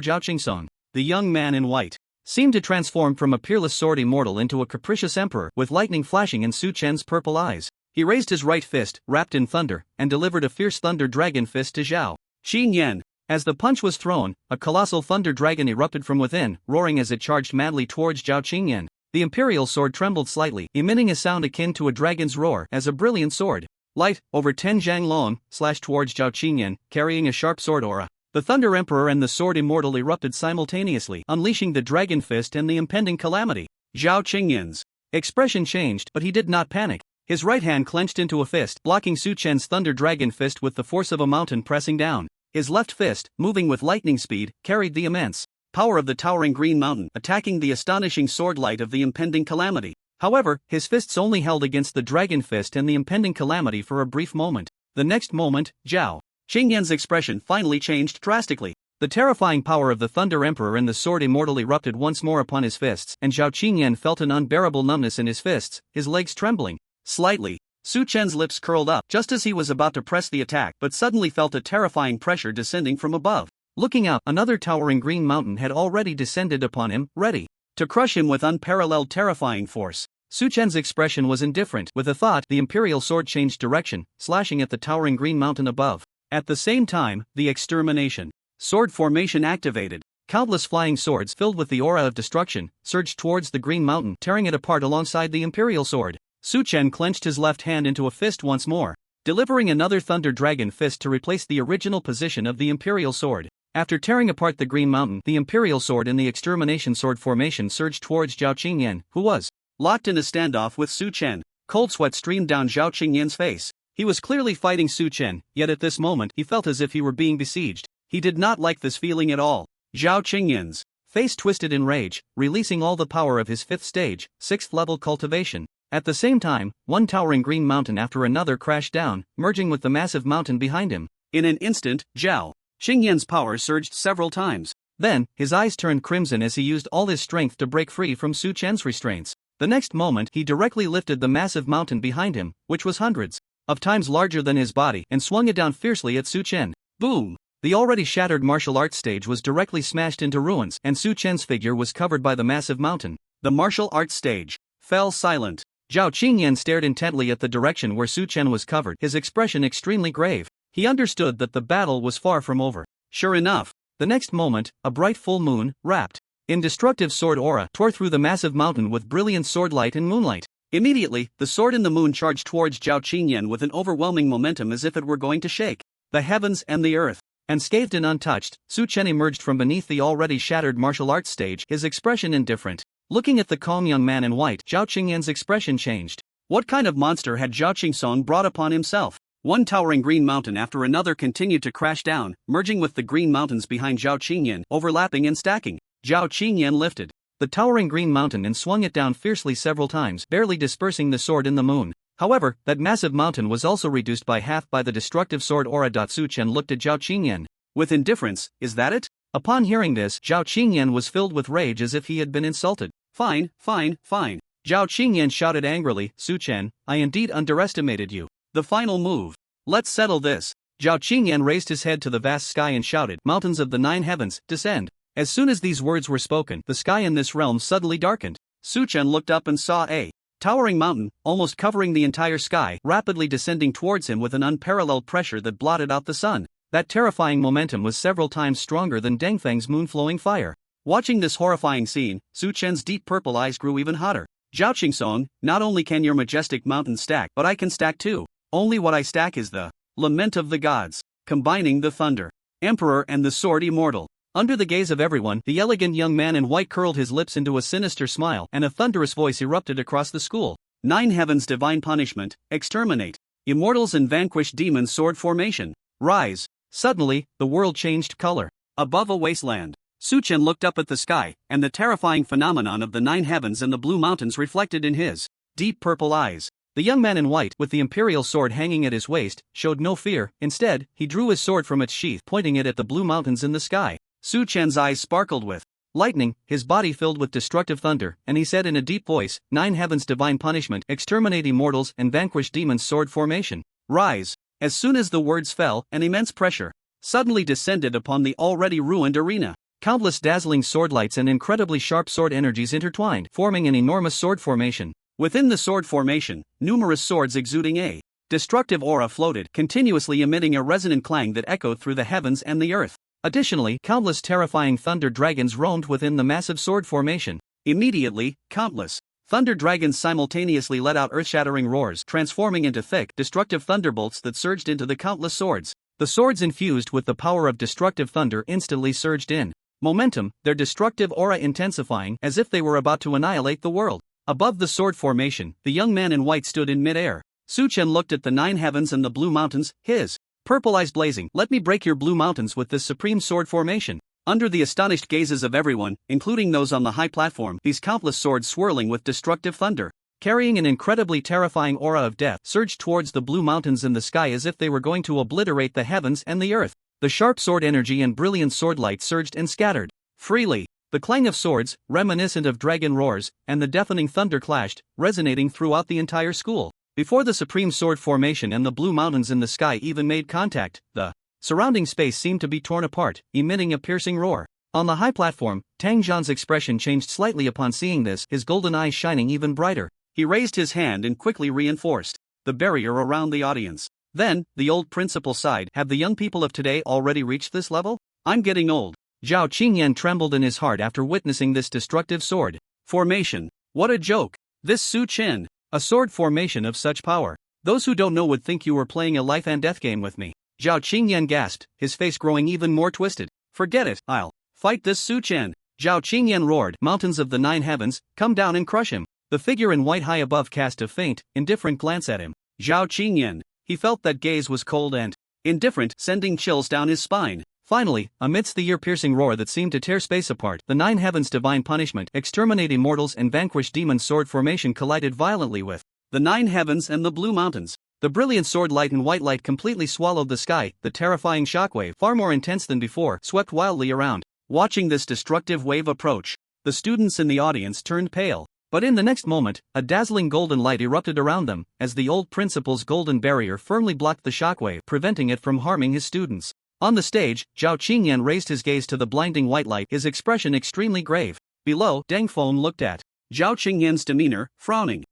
Zhao Qingsong. The young man in white seemed to transform from a peerless sword immortal into a capricious emperor, with lightning flashing in Su Chen's purple eyes. He raised his right fist, wrapped in thunder, and delivered a fierce thunder dragon fist to Zhao Qingyan. As the punch was thrown, a colossal thunder dragon erupted from within, roaring as it charged madly towards Zhao Qingyan. The imperial sword trembled slightly, emitting a sound akin to a dragon's roar, as a brilliant sword light, over 10 zhang long, slashed towards Zhao Qingyan, carrying a sharp sword aura. The Thunder Emperor and the Sword Immortal erupted simultaneously, unleashing the Dragon Fist and the impending calamity. Zhao Qingyan's expression changed, but he did not panic. His right hand clenched into a fist, blocking Su Chen's Thunder Dragon Fist with the force of a mountain pressing down. His left fist, moving with lightning speed, carried the immense power of the towering green mountain, attacking the astonishing sword light of the impending calamity. However, his fists only held against the Dragon Fist and the impending calamity for a brief moment. The next moment, Zhao Qingyan's expression finally changed drastically. The terrifying power of the Thunder Emperor and the Sword Immortal erupted once more upon his fists, and Zhao Qingyan felt an unbearable numbness in his fists, his legs trembling slightly. Su Chen's lips curled up just as he was about to press the attack, but suddenly felt a terrifying pressure descending from above. Looking out, another towering green mountain had already descended upon him, ready to crush him with unparalleled terrifying force. Su Chen's expression was indifferent. With a thought, the imperial sword changed direction, slashing at the towering green mountain above. At the same time, the extermination sword formation activated. Countless flying swords filled with the aura of destruction surged towards the green mountain, tearing it apart alongside the imperial sword. Su Chen clenched his left hand into a fist once more, delivering another Thunder Dragon Fist to replace the original position of the imperial sword. After tearing apart the green mountain, the imperial sword in the extermination sword formation surged towards Zhao Qingyan, who was locked in a standoff with Su Chen. Cold sweat streamed down Zhao Qingyan's face. He was clearly fighting Su Chen, yet at this moment he felt as if he were being besieged. He did not like this feeling at all. Zhao Qingyan's face twisted in rage, releasing all the power of his 5th stage, 6th level cultivation. At the same time, one towering green mountain after another crashed down, merging with the massive mountain behind him. In an instant, Zhao Qingyan's power surged several times. Then, his eyes turned crimson as he used all his strength to break free from Su Chen's restraints. The next moment, he directly lifted the massive mountain behind him, which was hundreds of times larger than his body, and swung it down fiercely at Su Chen. Boom! The already shattered martial arts stage was directly smashed into ruins, and Su Chen's figure was covered by the massive mountain. The martial arts stage fell silent. Zhao Qingyan stared intently at the direction where Su Chen was covered, his expression extremely grave. He understood that the battle was far from over. Sure enough, the next moment, a bright full moon, wrapped in destructive sword aura, tore through the massive mountain with brilliant sword light and moonlight. Immediately, the sword in the moon charged towards Zhao Qingyan with an overwhelming momentum as if it were going to shake the heavens and the earth. Unscathed and untouched, Su Chen emerged from beneath the already shattered martial arts stage, his expression indifferent. Looking at the calm young man in white, Zhao Qingyan's expression changed. What kind of monster had Zhao Qingsong brought upon himself? One towering green mountain after another continued to crash down, merging with the green mountains behind Zhao Qingyan, overlapping and stacking. Zhao Qingyan lifted the towering green mountain and swung it down fiercely several times, barely dispersing the sword in the moon. However, that massive mountain was also reduced by half by the destructive sword aura. Su Chen looked at Zhao Qingyan with indifference. Is that it? Upon hearing this, Zhao Qingyan was filled with rage as if he had been insulted. Fine, fine, fine. Zhao Qingyan shouted angrily, Su Chen, I indeed underestimated you. The final move. Let's settle this. Zhao Qingyan raised his head to the vast sky and shouted, Mountains of the 9 heavens, descend. As soon as these words were spoken, the sky in this realm suddenly darkened. Su Chen looked up and saw a towering mountain, almost covering the entire sky, rapidly descending towards him with an unparalleled pressure that blotted out the sun. That terrifying momentum was several times stronger than Dengfeng's moon-flowing fire. Watching this horrifying scene, Su Chen's deep purple eyes grew even hotter. Zhao Qingsong, not only can your majestic mountain stack, but I can stack too. Only what I stack is the lament of the gods, combining the thunder, emperor and the sword immortal. Under the gaze of everyone, the elegant young man in white curled his lips into a sinister smile, and a thunderous voice erupted across the school. 9 heavens divine punishment, exterminate. Immortals and vanquish demons sword formation. Rise. Suddenly, the world changed color. Above a wasteland, Su Chen looked up at the sky, and the terrifying phenomenon of the 9 heavens and the blue mountains reflected in his deep purple eyes. The young man in white, with the imperial sword hanging at his waist, showed no fear. Instead, he drew his sword from its sheath, pointing it at the blue mountains in the sky. Su Chen's eyes sparkled with lightning, his body filled with destructive thunder, and he said in a deep voice, 9 heavens divine punishment, exterminate immortals and vanquish demons sword formation. Rise. As soon as the words fell, an immense pressure suddenly descended upon the already ruined arena. Countless dazzling sword lights and incredibly sharp sword energies intertwined, forming an enormous sword formation. Within the sword formation, numerous swords exuding a destructive aura floated, continuously emitting a resonant clang that echoed through the heavens and the earth. Additionally, countless terrifying thunder dragons roamed within the massive sword formation. Immediately, countless thunder dragons simultaneously let out earth-shattering roars, transforming into thick, destructive thunderbolts that surged into the countless swords. The swords infused with the power of destructive thunder instantly surged in momentum, their destructive aura intensifying as if they were about to annihilate the world. Above the sword formation, the young man in white stood in mid-air. Su Chen looked at the 9 heavens and the blue mountains, his purple eyes blazing. Let me break your blue mountains with this supreme sword formation. Under the astonished gazes of everyone, including those on the high platform, these countless swords swirling with destructive thunder, carrying an incredibly terrifying aura of death, surged towards the blue mountains in the sky as if they were going to obliterate the heavens and the earth. The sharp sword energy and brilliant sword light surged and scattered freely. The clang of swords, reminiscent of dragon roars, and the deafening thunder clashed, resonating throughout the entire school. Before the supreme sword formation and the blue mountains in the sky even made contact, the surrounding space seemed to be torn apart, emitting a piercing roar. On the high platform, Tang Zhan's expression changed slightly upon seeing this, his golden eyes shining even brighter. He raised his hand and quickly reinforced the barrier around the audience. Then, the old principal sighed. Have the young people of today already reached this level? I'm getting old. Zhao Qingyan trembled in his heart after witnessing this destructive sword formation. What a joke! This Su Chen, a sword formation of such power. Those who don't know would think you were playing a life and death game with me. Zhao Qingyan gasped, his face growing even more twisted. Forget it, I'll fight this Su Chen. Zhao Qingyan roared, Mountains of the 9 heavens, come down and crush him. The figure in white high above cast a faint, indifferent glance at him. Zhao Qingyan. He felt that gaze was cold and indifferent, sending chills down his spine. Finally, amidst the ear-piercing roar that seemed to tear space apart, the 9 heavens divine punishment, exterminate immortals and vanquish demons sword formation collided violently with the 9 heavens and the blue mountains. The brilliant sword light and white light completely swallowed the sky. The terrifying shockwave, far more intense than before, swept wildly around. Watching this destructive wave approach, the students in the audience turned pale. But in the next moment, a dazzling golden light erupted around them, as the old principal's golden barrier firmly blocked the shockwave, preventing it from harming his students. On the stage, Zhao Qingyan raised his gaze to the blinding white light, his expression extremely grave. Below, Deng Feng looked at Zhao Qingyan's demeanor, frowning.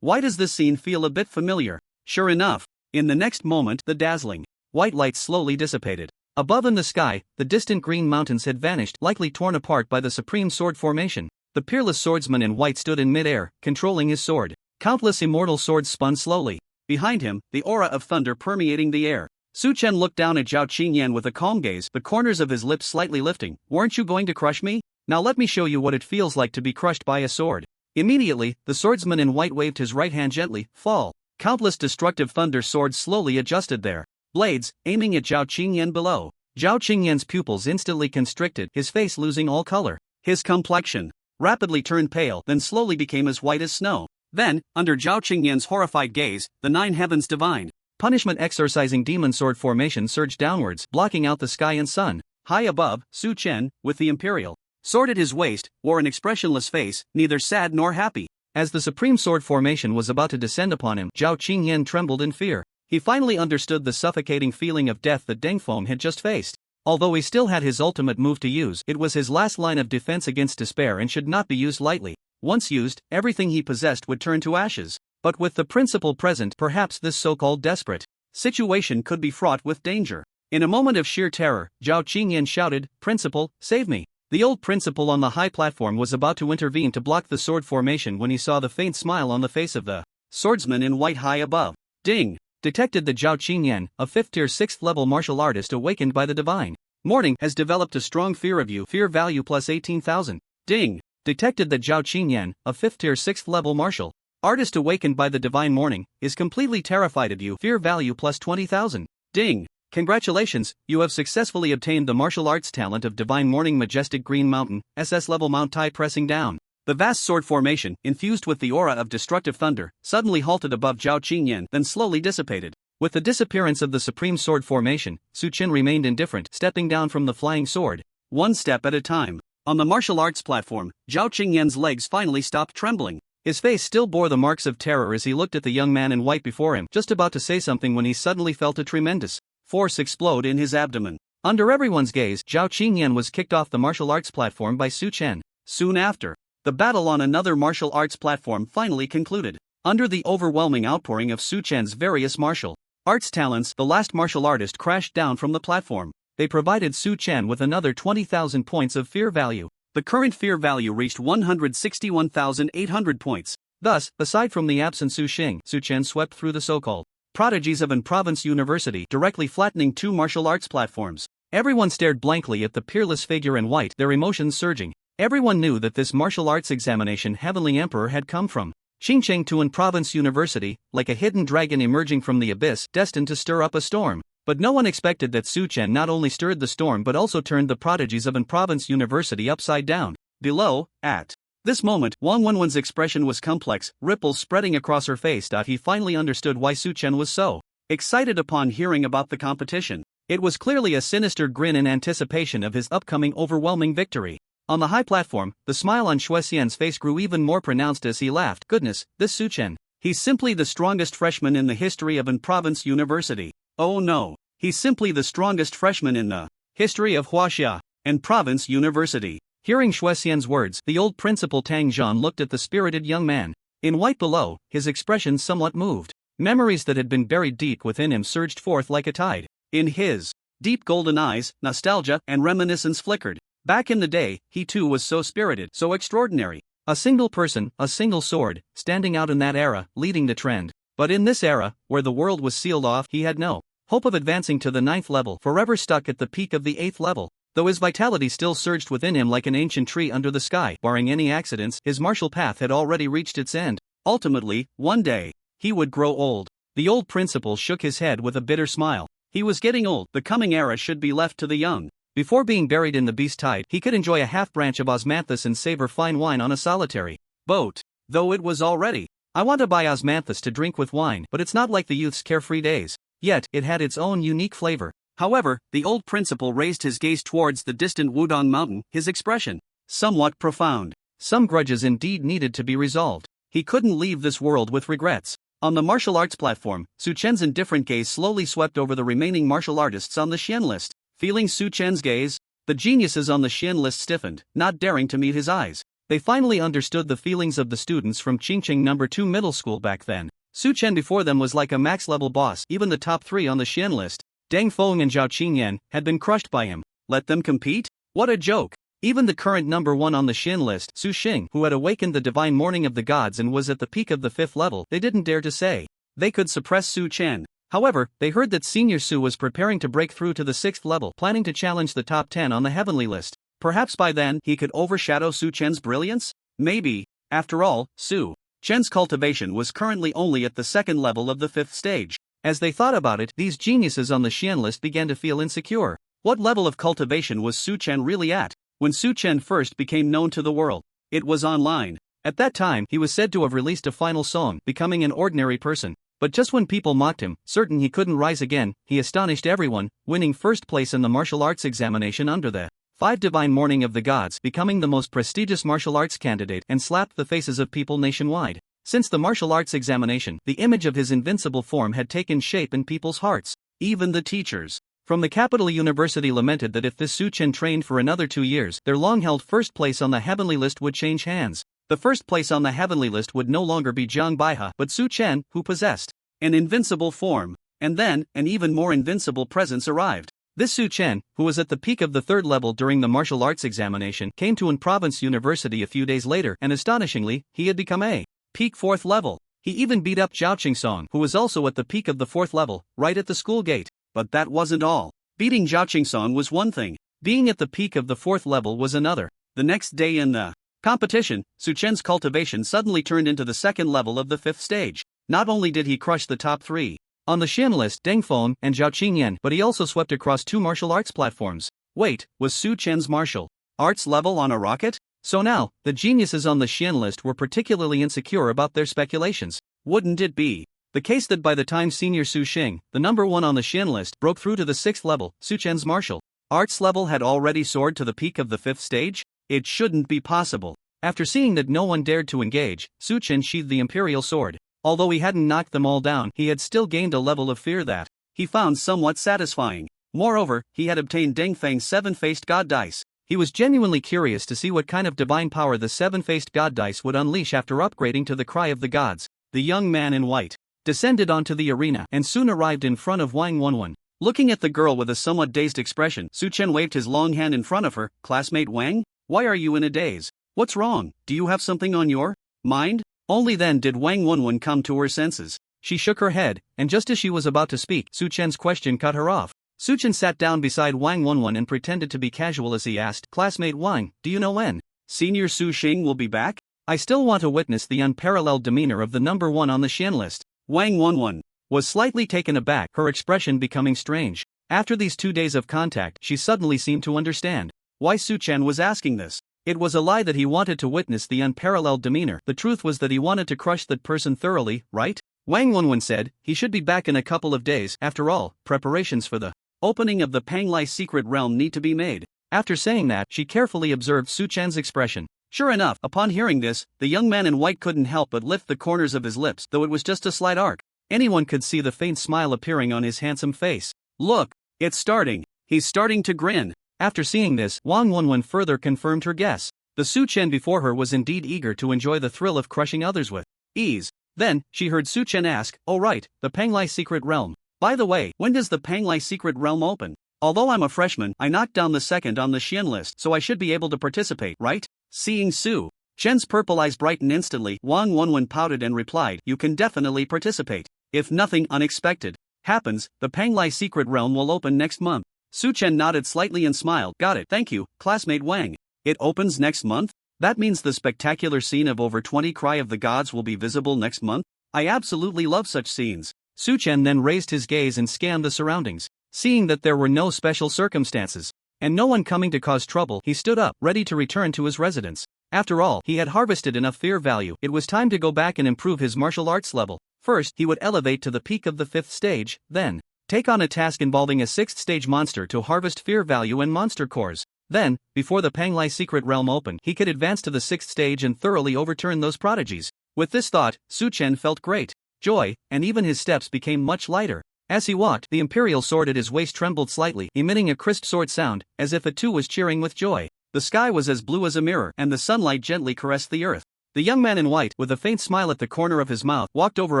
Why does this scene feel a bit familiar? Sure enough, in the next moment, the dazzling white light slowly dissipated. Above in the sky, the distant green mountains had vanished, likely torn apart by the supreme sword formation. The peerless swordsman in white stood in mid-air, controlling his sword. Countless immortal swords spun slowly. Behind him, the aura of thunder permeating the air. Su Chen looked down at Zhao Qingyan with a calm gaze, the corners of his lips slightly lifting. Weren't you going to crush me? Now let me show you what it feels like to be crushed by a sword. Immediately, the swordsman in white waved his right hand gently. Fall. Countless destructive thunder swords slowly adjusted their blades, aiming at Zhao Qingyan below. Zhao Qingyan's pupils instantly constricted, his face losing all color. His complexion rapidly turned pale, then slowly became as white as snow. Then, under Zhao Qingyan's horrified gaze, the nine heavens divined punishment exorcising demon sword formation surged downwards, blocking out the sky and sun. High above, Su Chen, with the imperial sword at his waist, wore an expressionless face, neither sad nor happy. As the supreme sword formation was about to descend upon him, Zhao Qingyan trembled in fear. He finally understood the suffocating feeling of death that Deng Feng had just faced. Although he still had his ultimate move to use, it was his last line of defense against despair and should not be used lightly. Once used, everything he possessed would turn to ashes. But with the principal present, perhaps this so-called desperate situation could be fraught with danger. In a moment of sheer terror, Zhao Qingyan shouted, "Principal, save me!" The old principal on the high platform was about to intervene to block the sword formation when he saw the faint smile on the face of the swordsman in white high above. Ding! Detected that Zhao Qingyan, a 5th-tier 6th-level martial artist awakened by the divine morning, has developed a strong fear of you. Fear value plus 18,000. Ding! Detected that Zhao Qingyan, a 5th-tier 6th-level martial artist awakened by the divine morning, is completely terrified of you. Fear value plus 20,000. Ding! Congratulations, you have successfully obtained the martial arts talent of Divine Morning Majestic Green Mountain, SS level Mount Tai. Pressing down. The vast sword formation, infused with the aura of destructive thunder, suddenly halted above Zhao Qingyan, then slowly dissipated. With the disappearance of the supreme sword formation, Su Chen remained indifferent, stepping down from the flying sword, one step at a time. On the martial arts platform, Zhao Qingyan's legs finally stopped trembling. His face still bore the marks of terror as he looked at the young man in white before him, just about to say something when he suddenly felt a tremendous force explode in his abdomen. Under everyone's gaze, Zhao Qingyan was kicked off the martial arts platform by Su Chen. Soon after, the battle on another martial arts platform finally concluded. Under the overwhelming outpouring of Su Chen's various martial arts talents, the last martial artist crashed down from the platform. They provided Su Chen with another 20,000 points of fear value. The current fear value reached 161,800 points. Thus, aside from the absent Su Xing, Su Chen swept through the so-called prodigies of an province university, directly flattening two martial arts platforms. Everyone stared blankly at the peerless figure in white, their emotions surging. Everyone knew that this martial arts examination Heavenly Emperor had come from Qingcheng to an province university, like a hidden dragon emerging from the abyss, destined to stir up a storm. But no one expected that Su Chen not only stirred the storm but also turned the prodigies of an province university upside down. Below, at this moment, Wang Wenwen's expression was complex, ripples spreading across her face. He finally understood why Su Chen was so excited upon hearing about the competition. It was clearly a sinister grin in anticipation of his upcoming overwhelming victory. On the high platform, the smile on Shuexian's face grew even more pronounced as he laughed. Goodness, this Su Chen. He's simply the strongest freshman in the history of an province university. Oh no, he's simply the strongest freshman in the history of Huaxia and province university. Hearing Shuexian's words, the old principal Tang Zhan looked at the spirited young man in white below, his expression somewhat moved. Memories that had been buried deep within him surged forth like a tide. In his deep golden eyes, nostalgia and reminiscence flickered. Back in the day, he too was so spirited, so extraordinary. A single person, a single sword, standing out in that era, leading the trend. But in this era, where the world was sealed off, he had no hope of advancing to the 9th level, forever stuck at the peak of the 8th level. Though his vitality still surged within him like an ancient tree under the sky, barring any accidents, his martial path had already reached its end. Ultimately, one day, he would grow old. The old principal shook his head with a bitter smile. He was getting old. The coming era should be left to the young. Before being buried in the beast tide, he could enjoy a half-branch of osmanthus and savor fine wine on a solitary boat. Though it was already. I want to buy osmanthus to drink with wine, but it's not like the youth's carefree days. Yet, it had its own unique flavor. However, the old principal raised his gaze towards the distant Wudong mountain, his expression somewhat profound. Some grudges indeed needed to be resolved. He couldn't leave this world with regrets. On the martial arts platform, Su Chen's indifferent gaze slowly swept over the remaining martial artists on the Xian list. Feeling Su Chen's gaze, the geniuses on the Xian list stiffened, not daring to meet his eyes. They finally understood the feelings of the students from Qingcheng No. 2 middle school back then. Su Chen before them was like a max-level boss. Even the top 3 on the Xian list, Deng Feng and Zhao Qingyan, had been crushed by him. Let them compete? What a joke! Even the current number 1 on the Shin list, Su Xing, who had awakened the divine morning of the gods and was at the peak of the 5th level, they didn't dare to say they could suppress Su Chen. However, they heard that Senior Su was preparing to break through to the 6th level, planning to challenge the top 10 on the heavenly list. Perhaps by then, he could overshadow Su Chen's brilliance? Maybe. After all, Su Chen's cultivation was currently only at the 2nd level of the 5th stage. As they thought about it, these geniuses on the Xian list began to feel insecure. What level of cultivation was Su Chen really at? When Su Chen first became known to the world, it was online. At that time, he was said to have released a final song, becoming an ordinary person. But just when people mocked him, certain he couldn't rise again, he astonished everyone, winning first place in the martial arts examination under the 5 Divine Morning of the Gods, becoming the most prestigious martial arts candidate and slapped the faces of people nationwide. Since the martial arts examination, the image of his invincible form had taken shape in people's hearts. Even the teachers from the capital university lamented that if this Su Chen trained for another 2 years, their long-held first place on the heavenly list would change hands. The first place on the heavenly list would no longer be Jiang Baihe, but Su Chen, who possessed an invincible form. And then, an even more invincible presence arrived. This Su Chen, who was at the peak of the 3rd level during the martial arts examination, came to An Province University a few days later, and astonishingly, he had become a peak 4th level. He even beat up Zhao Qingsong, who was also at the peak of the 4th level, right at the school gate. But that wasn't all. Beating Zhao Qingsong was one thing. Being at the peak of the 4th level was another. The next day in the competition, Su Chen's cultivation suddenly turned into the 2nd level of the 5th stage. Not only did he crush the top 3 on the Shin list, Deng Feng and Zhao Qingyan, but he also swept across 2 martial arts platforms. Wait, was Su Chen's martial arts level on a rocket? So now, the geniuses on the Shin list were particularly insecure about their speculations. Wouldn't it be the case that by the time Senior Su Xing, the number 1 on the Shin list, broke through to the 6th level, Su Chen's martial arts level had already soared to the peak of the 5th stage? It shouldn't be possible. After seeing that no one dared to engage, Su Chen sheathed the imperial sword. Although he hadn't knocked them all down, he had still gained a level of fear that he found somewhat satisfying. Moreover, he had obtained Deng Feng's 7-faced god dice. He was genuinely curious to see what kind of divine power the 7-faced god dice would unleash after upgrading to the Cry of the Gods. The young man in white descended onto the arena and soon arrived in front of Wang Wenwen. Looking at the girl with a somewhat dazed expression, Su Chen waved his long hand in front of her. Classmate Wang? Why are you in a daze? What's wrong? Do you have something on your mind? Only then did Wang Wenwen come to her senses. She shook her head, and just as she was about to speak, Su Chen's question cut her off. Su Chen sat down beside Wang Wenwen and pretended to be casual as he asked, Classmate Wang, do you know when Senior Su Xing will be back? I still want to witness the unparalleled demeanor of the number 1 on the Shin list. Wang Wenwen was slightly taken aback, her expression becoming strange. After these 2 days of contact, she suddenly seemed to understand why Su Chen was asking this. It was a lie that he wanted to witness the unparalleled demeanor. The truth was that he wanted to crush that person thoroughly, right? Wang Wenwen said, he should be back in a couple of days. After all, preparations for the opening of the Panglai secret realm need to be made. After saying that, she carefully observed Su Chen's expression. Sure enough, upon hearing this, the young man in white couldn't help but lift the corners of his lips, though it was just a slight arc. Anyone could see the faint smile appearing on his handsome face. Look, it's starting. He's starting to grin. After seeing this, Wang Wenwen further confirmed her guess. The Su Chen before her was indeed eager to enjoy the thrill of crushing others with ease. Then, she heard Su Chen ask, oh right, the Panglai secret realm. By the way, when does the Panglai secret realm open? Although I'm a freshman, I knocked down the 2nd on the Xian list, so I should be able to participate, right? Seeing Su Chen's purple eyes brighten instantly, Wang Wenwen pouted and replied, you can definitely participate. If nothing unexpected happens, the Panglai secret realm will open next month. Su Chen nodded slightly and smiled. Got it, thank you, Classmate Wang. It opens next month? That means the spectacular scene of over 20 Cry of the Gods will be visible next month? I absolutely love such scenes. Su Chen then raised his gaze and scanned the surroundings. Seeing that there were no special circumstances, and no one coming to cause trouble, he stood up, ready to return to his residence. After all, he had harvested enough fear value. It was time to go back and improve his martial arts level. First, he would elevate to the peak of the 5th stage, then take on a task involving a 6th stage monster to harvest fear value and monster cores. Then, before the Panglai secret realm opened, he could advance to the 6th stage and thoroughly overturn those prodigies. With this thought, Su Chen felt great joy, and even his steps became much lighter. As he walked, the imperial sword at his waist trembled slightly, emitting a crisp sword sound, as if it too was cheering with joy. The sky was as blue as a mirror, and the sunlight gently caressed the earth. The young man in white, with a faint smile at the corner of his mouth, walked over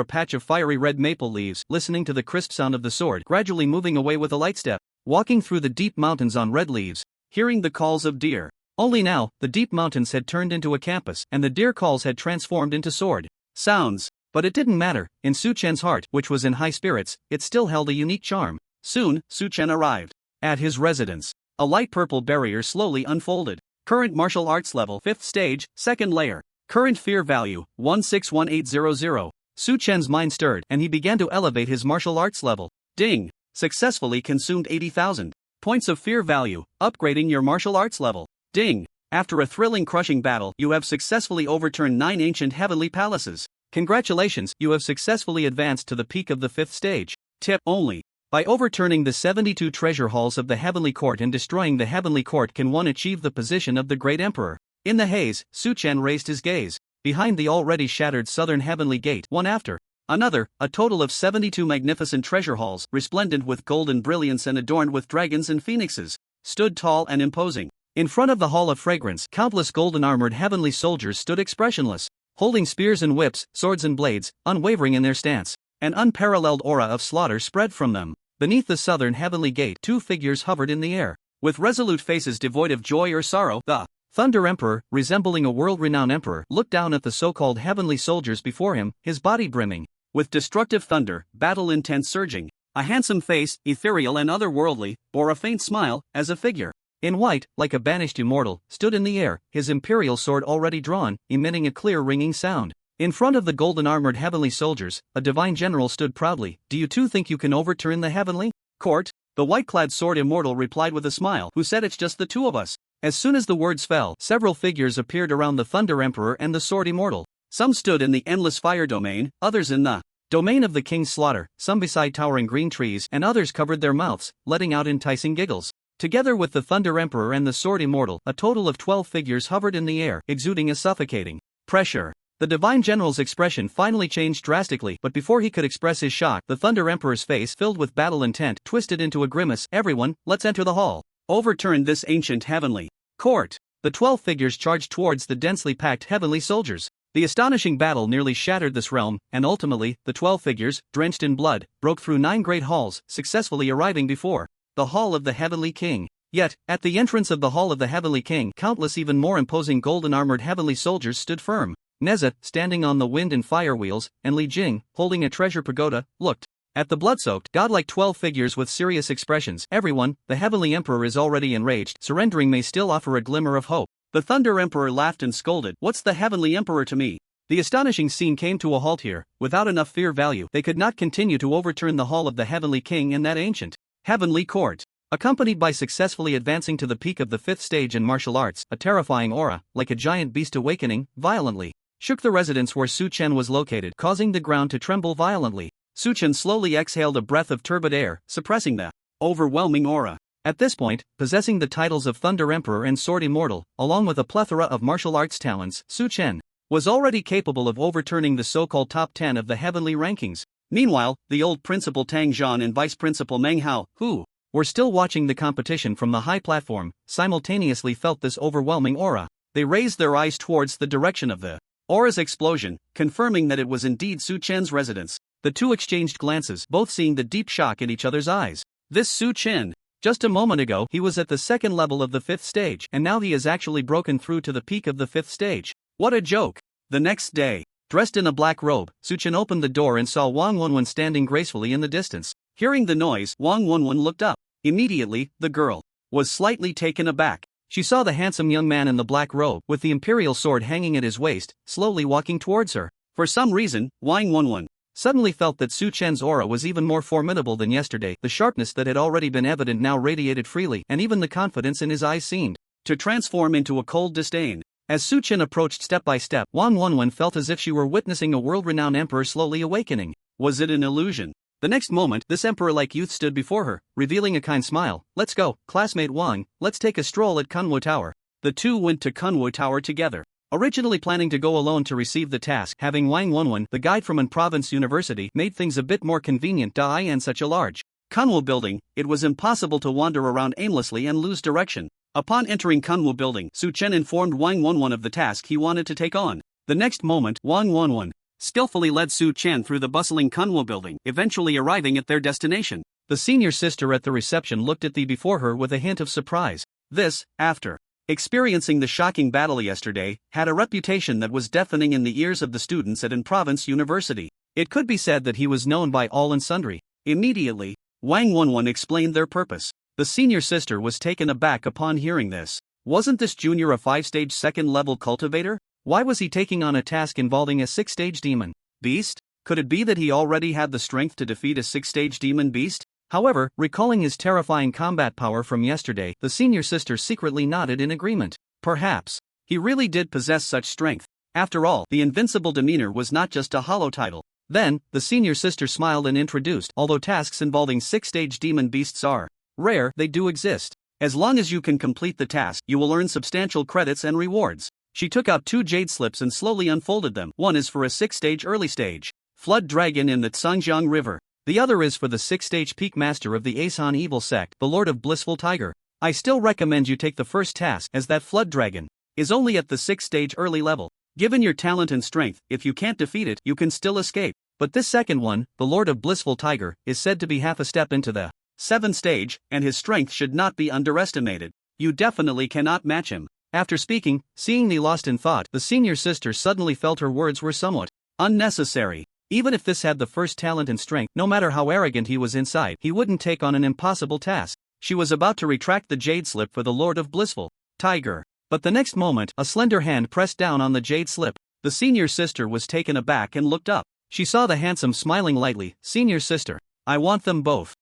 a patch of fiery red maple leaves, listening to the crisp sound of the sword, gradually moving away with a light step, walking through the deep mountains on red leaves, hearing the calls of deer, Only now, the deep mountains had turned into a campus and the deer calls had transformed into sword sounds. But it didn't matter, in Su Chen's heart, which was in high spirits, it still held a unique charm. Soon, Su Chen arrived. At his residence, a light purple barrier slowly unfolded. Current martial arts level 5th stage, 2nd layer. Current fear value, 161800. Su Chen's mind stirred and he began to elevate his martial arts level. Ding! Successfully consumed 80,000 points of fear value, upgrading your martial arts level. Ding! After a thrilling crushing battle, you have successfully overturned 9 ancient heavenly palaces. Congratulations, you have successfully advanced to the peak of the 5th stage. Tip only. By overturning the 72 treasure halls of the Heavenly Court and destroying the Heavenly Court can one achieve the position of the Great Emperor. In the haze, Su Chen raised his gaze. Behind the already shattered southern Heavenly Gate, one after another, a total of 72 magnificent treasure halls, resplendent with golden brilliance and adorned with dragons and phoenixes, stood tall and imposing. In front of the Hall of Fragrance, countless golden-armored heavenly soldiers stood expressionless, holding spears and whips, swords and blades, unwavering in their stance. An unparalleled aura of slaughter spread from them. Beneath the southern heavenly gate, 2 figures hovered in the air. With resolute faces devoid of joy or sorrow, the Thunder Emperor, resembling a world-renowned emperor, looked down at the so-called heavenly soldiers before him, his body brimming with destructive thunder, battle intent surging. A handsome face, ethereal and otherworldly, bore a faint smile, as a figure in white, like a banished immortal, stood in the air, his imperial sword already drawn, emitting a clear ringing sound. In front of the golden-armored heavenly soldiers, a divine general stood proudly. Do you too think you can overturn the heavenly court? The white-clad sword immortal replied with a smile. Who said it's just the two of us? As soon as the words fell, several figures appeared around the Thunder Emperor and the sword immortal. Some stood in the endless fire domain, others in the domain of the king's slaughter, some beside towering green trees, and others covered their mouths, letting out enticing giggles. Together with the Thunder Emperor and the Sword Immortal, a total of 12 figures hovered in the air, exuding a suffocating pressure. The Divine General's expression finally changed drastically, but before he could express his shock, the Thunder Emperor's face, filled with battle intent, twisted into a grimace. Everyone, let's enter the hall. Overturn this ancient heavenly court. The 12 figures charged towards the densely packed heavenly soldiers. The astonishing battle nearly shattered this realm, and ultimately, the 12 figures, drenched in blood, broke through 9 great halls, successfully arriving before the Hall of the Heavenly King. Yet, at the entrance of the Hall of the Heavenly King, countless even more imposing golden-armored heavenly soldiers stood firm. Neza, standing on the wind and fire wheels, and Li Jing, holding a treasure pagoda, looked at the blood-soaked, godlike 12 figures with serious expressions. Everyone, the Heavenly Emperor is already enraged. Surrendering may still offer a glimmer of hope. The Thunder Emperor laughed and scolded. What's the Heavenly Emperor to me? The astonishing scene came to a halt here. Without enough fear value, they could not continue to overturn the Hall of the Heavenly King in that ancient Heavenly Court. Accompanied by successfully advancing to the peak of the 5th stage in martial arts, a terrifying aura, like a giant beast awakening, violently shook the residence where Su Chen was located, causing the ground to tremble violently. Su Chen slowly exhaled a breath of turbid air, suppressing the overwhelming aura. At this point, possessing the titles of Thunder Emperor and Sword Immortal, along with a plethora of martial arts talents, Su Chen was already capable of overturning the so-called top 10 of the heavenly rankings. Meanwhile, the old Principal Tang Zhan and Vice Principal Meng Hao, who were still watching the competition from the high platform, simultaneously felt this overwhelming aura. They raised their eyes towards the direction of the aura's explosion, confirming that it was indeed Su Chen's residence. The two exchanged glances, both seeing the deep shock in each other's eyes. This Su Chen. Just a moment ago, he was at the 2nd level of the 5th stage, and now he has actually broken through to the peak of the 5th stage. What a joke! The next day, dressed in a black robe, Su Chen opened the door and saw Wang Wenwen standing gracefully in the distance. Hearing the noise, Wang Wenwen looked up. Immediately, the girl was slightly taken aback. She saw the handsome young man in the black robe, with the imperial sword hanging at his waist, slowly walking towards her. For some reason, Wang Wenwen suddenly felt that Su Chen's aura was even more formidable than yesterday. The sharpness that had already been evident now radiated freely, and even the confidence in his eyes seemed to transform into a cold disdain. As Su Chen approached step by step, Wang Wenwen felt as if she were witnessing a world-renowned emperor slowly awakening. Was it an illusion? The next moment, this emperor-like youth stood before her, revealing a kind smile. Let's go, classmate Wang, let's take a stroll at Kunwu Tower. The two went to Kunwu Tower together. Originally planning to go alone to receive the task, having Wang Wenwen, the guide from an province university, made things a bit more convenient. In such a large Kunwu building, it was impossible to wander around aimlessly and lose direction. Upon entering Kunwu building, Su Chen informed Wang Wenwen of the task he wanted to take on. The next moment, Wang Wenwen skillfully led Su Chen through the bustling Kunwu building, eventually arriving at their destination. The senior sister at the reception looked at the before her with a hint of surprise. This, after experiencing the shocking battle yesterday, had a reputation that was deafening in the ears of the students at Province University. It could be said that he was known by all and sundry. Immediately, Wang Wonwon explained their purpose. The senior sister was taken aback upon hearing this. Wasn't this junior a 5-stage second-level cultivator? Why was he taking on a task involving a 6-stage demon beast? Could it be that he already had the strength to defeat a 6-stage demon beast? However, recalling his terrifying combat power from yesterday, the senior sister secretly nodded in agreement. Perhaps he really did possess such strength. After all, the invincible demeanor was not just a hollow title. Then, the senior sister smiled and introduced, although tasks involving 6-stage demon beasts are rare, they do exist. As long as you can complete the task, you will earn substantial credits and rewards. She took out 2 jade slips and slowly unfolded them. One is for a 6-stage early stage flood dragon in the Tsangjiang River. The other is for the 6-stage peak master of the Asan evil sect, the Lord of Blissful Tiger. I still recommend you take the first task, as that flood dragon is only at the 6-stage early level. Given your talent and strength, if you can't defeat it, you can still escape. But this second one, the Lord of Blissful Tiger, is said to be half a step into the 7th stage, and his strength should not be underestimated. You definitely cannot match him. After speaking, seemingly lost in thought, the senior sister suddenly felt her words were somewhat unnecessary. Even if this had the first talent and strength, no matter how arrogant he was inside, he wouldn't take on an impossible task. She was about to retract the jade slip for the Lord of Blissful Tiger. But the next moment, a slender hand pressed down on the jade slip. The senior sister was taken aback and looked up. She saw the handsome smiling lightly, senior sister. I want them both.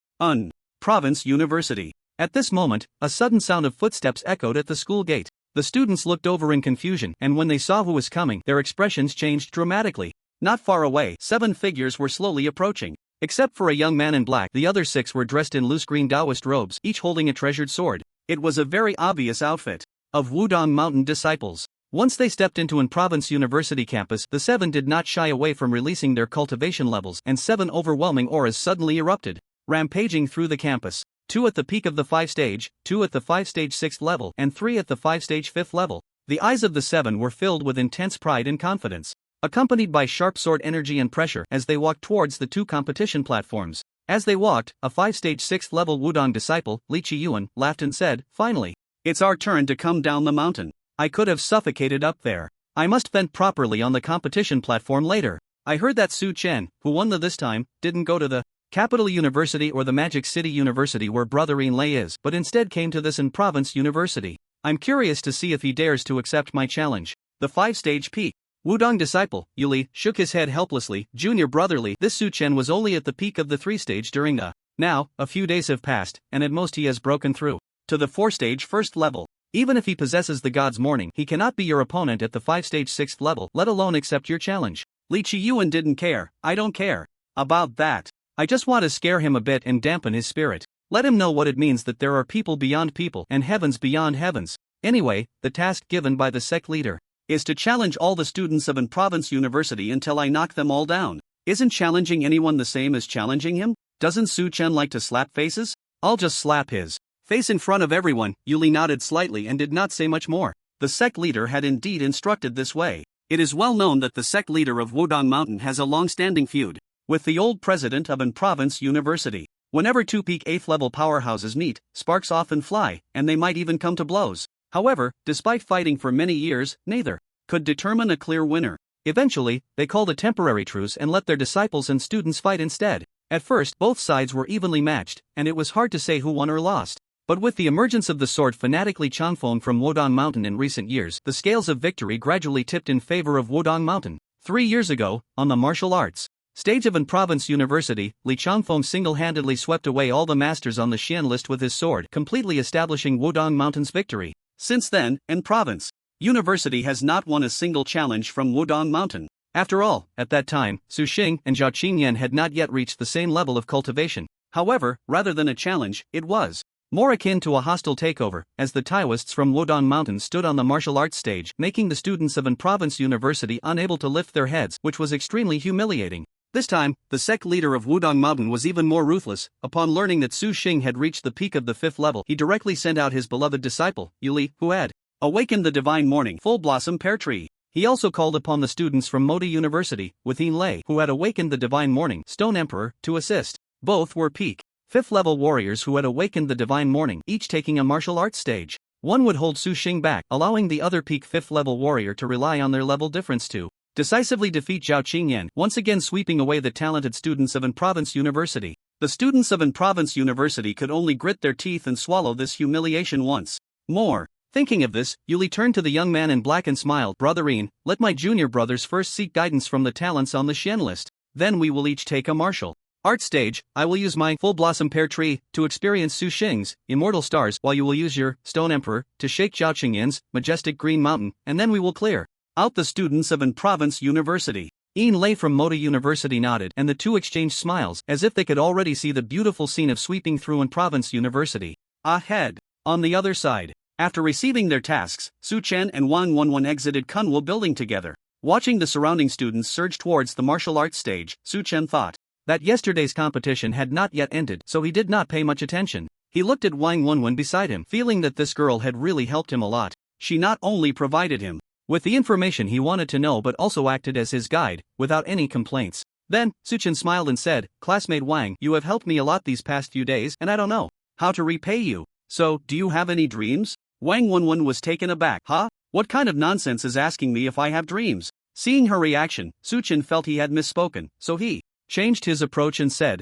Province University. At this moment, a sudden sound of footsteps echoed at the school gate. The students looked over in confusion, and when they saw who was coming, their expressions changed dramatically. Not far away, 7 figures were slowly approaching. Except for a young man in black, the other 6 were dressed in loose green Taoist robes, each holding a treasured sword. It was a very obvious outfit of Wudong Mountain disciples. Once they stepped into Province University campus, the 7 did not shy away from releasing their cultivation levels, and 7 overwhelming auras suddenly erupted, rampaging through the campus. 2 at the peak of the 5-stage, 2 at the 5-stage 6th level, and 3 at the 5-stage 5th level. The eyes of the 7 were filled with intense pride and confidence, accompanied by sharp sword energy and pressure as they walked towards the 2 competition platforms. As they walked, a 5-stage 6th level Wudong disciple, Li Qiyuan, laughed and said, "Finally, it's our turn to come down the mountain. I could have suffocated up there. I must vent properly on the competition platform later." I heard that Su Chen, who won this time, didn't go to the Capital University or the Magic City University where Brother Yin Lei is, but instead came to this Province University. I'm curious to see if he dares to accept my challenge. The 5-stage peak Wudong disciple, Yuli, shook his head helplessly. Junior brotherly, this Su Chen was only at the peak of the 3-stage during the. Now, a few days have passed, and at most he has broken through to the 4-stage 1st level. Even if he possesses the God's Morning, he cannot be your opponent at the 5-stage 6th level, let alone accept your challenge. Li Qiyuan didn't care. I don't care about that. I just want to scare him a bit and dampen his spirit. Let him know what it means that there are people beyond people and heavens beyond heavens. Anyway, the task given by the sect leader is to challenge all the students of Province University until I knock them all down. Isn't challenging anyone the same as challenging him? Doesn't Su Chen like to slap faces? I'll just slap his face in front of everyone. Yuli nodded slightly and did not say much more. The sect leader had indeed instructed this way. It is well known that the sect leader of Wudong Mountain has a long-standing feud with the old president of Province University. Whenever 2 peak 8th level powerhouses meet, sparks often fly, and they might even come to blows. However, despite fighting for many years, neither could determine a clear winner. Eventually, they called a temporary truce and let their disciples and students fight instead. At first, both sides were evenly matched, and it was hard to say who won or lost. But with the emergence of the sword fanatically Changfeng from Wudong Mountain in recent years, the scales of victory gradually tipped in favor of Wudong Mountain. 3 years ago, on the martial arts stage of Province University, Li Changfeng single-handedly swept away all the masters on the Xian list with his sword, completely establishing Wudong Mountain's victory. Since then, Province University has not won a single challenge from Wudong Mountain. After all, at that time, Su Xing and Zhao Qingyan had not yet reached the same level of cultivation. However, rather than a challenge, it was more akin to a hostile takeover, as the Taoists from Wudong Mountain stood on the martial arts stage, making the students of Province University unable to lift their heads, which was extremely humiliating. This time, the sect leader of Wudong Mountain was even more ruthless. Upon learning that Su Xing had reached the peak of the 5th level, he directly sent out his beloved disciple, Yuli, who had awakened the divine morning full blossom pear tree. He also called upon the students from Modi University, with Yin Lei, who had awakened the divine morning Stone Emperor, to assist. Both were peak 5th level warriors who had awakened the divine morning, each taking a martial arts stage. one would hold Su Xing back, allowing the other peak 5th level warrior to rely on their level difference to decisively defeat Zhao Qingyan, once again sweeping away the talented students of An Province University. The students of An Province University could only grit their teeth and swallow this humiliation once more. Thinking of this, Yuli turned to the young man in black and smiled. Brotherine, let my junior brothers first seek guidance from the talents on the Xian list, then we will each take a martial art stage. I will use my Full Blossom Pear Tree to experience Su Xing's Immortal Stars, while you will use your Stone Emperor to shake Zhao Qingyan's Majestic Green Mountain, and then we will clear out the students of An Province University. Ian Lei from Moda University nodded, and the two exchanged smiles, as if they could already see the beautiful scene of sweeping through An Province University. Ahead. On the other side, after receiving their tasks, Su Chen and Wang Wenwen exited Kunwu building together. Watching the surrounding students surge towards the martial arts stage, Su Chen thought that yesterday's competition had not yet ended, so he did not pay much attention. He looked at Wang Wenwen beside him, feeling that this girl had really helped him a lot. She not only provided him with the information he wanted to know but also acted as his guide, without any complaints. Then, Su Chen smiled and said, "Classmate Wang, you have helped me a lot these past few days, and I don't know how to repay you. So, do you have any dreams?" Wang Wenwen was taken aback. Huh? What kind of nonsense is asking me if I have dreams? Seeing her reaction, Su Chen felt he had misspoken, so he changed his approach and said,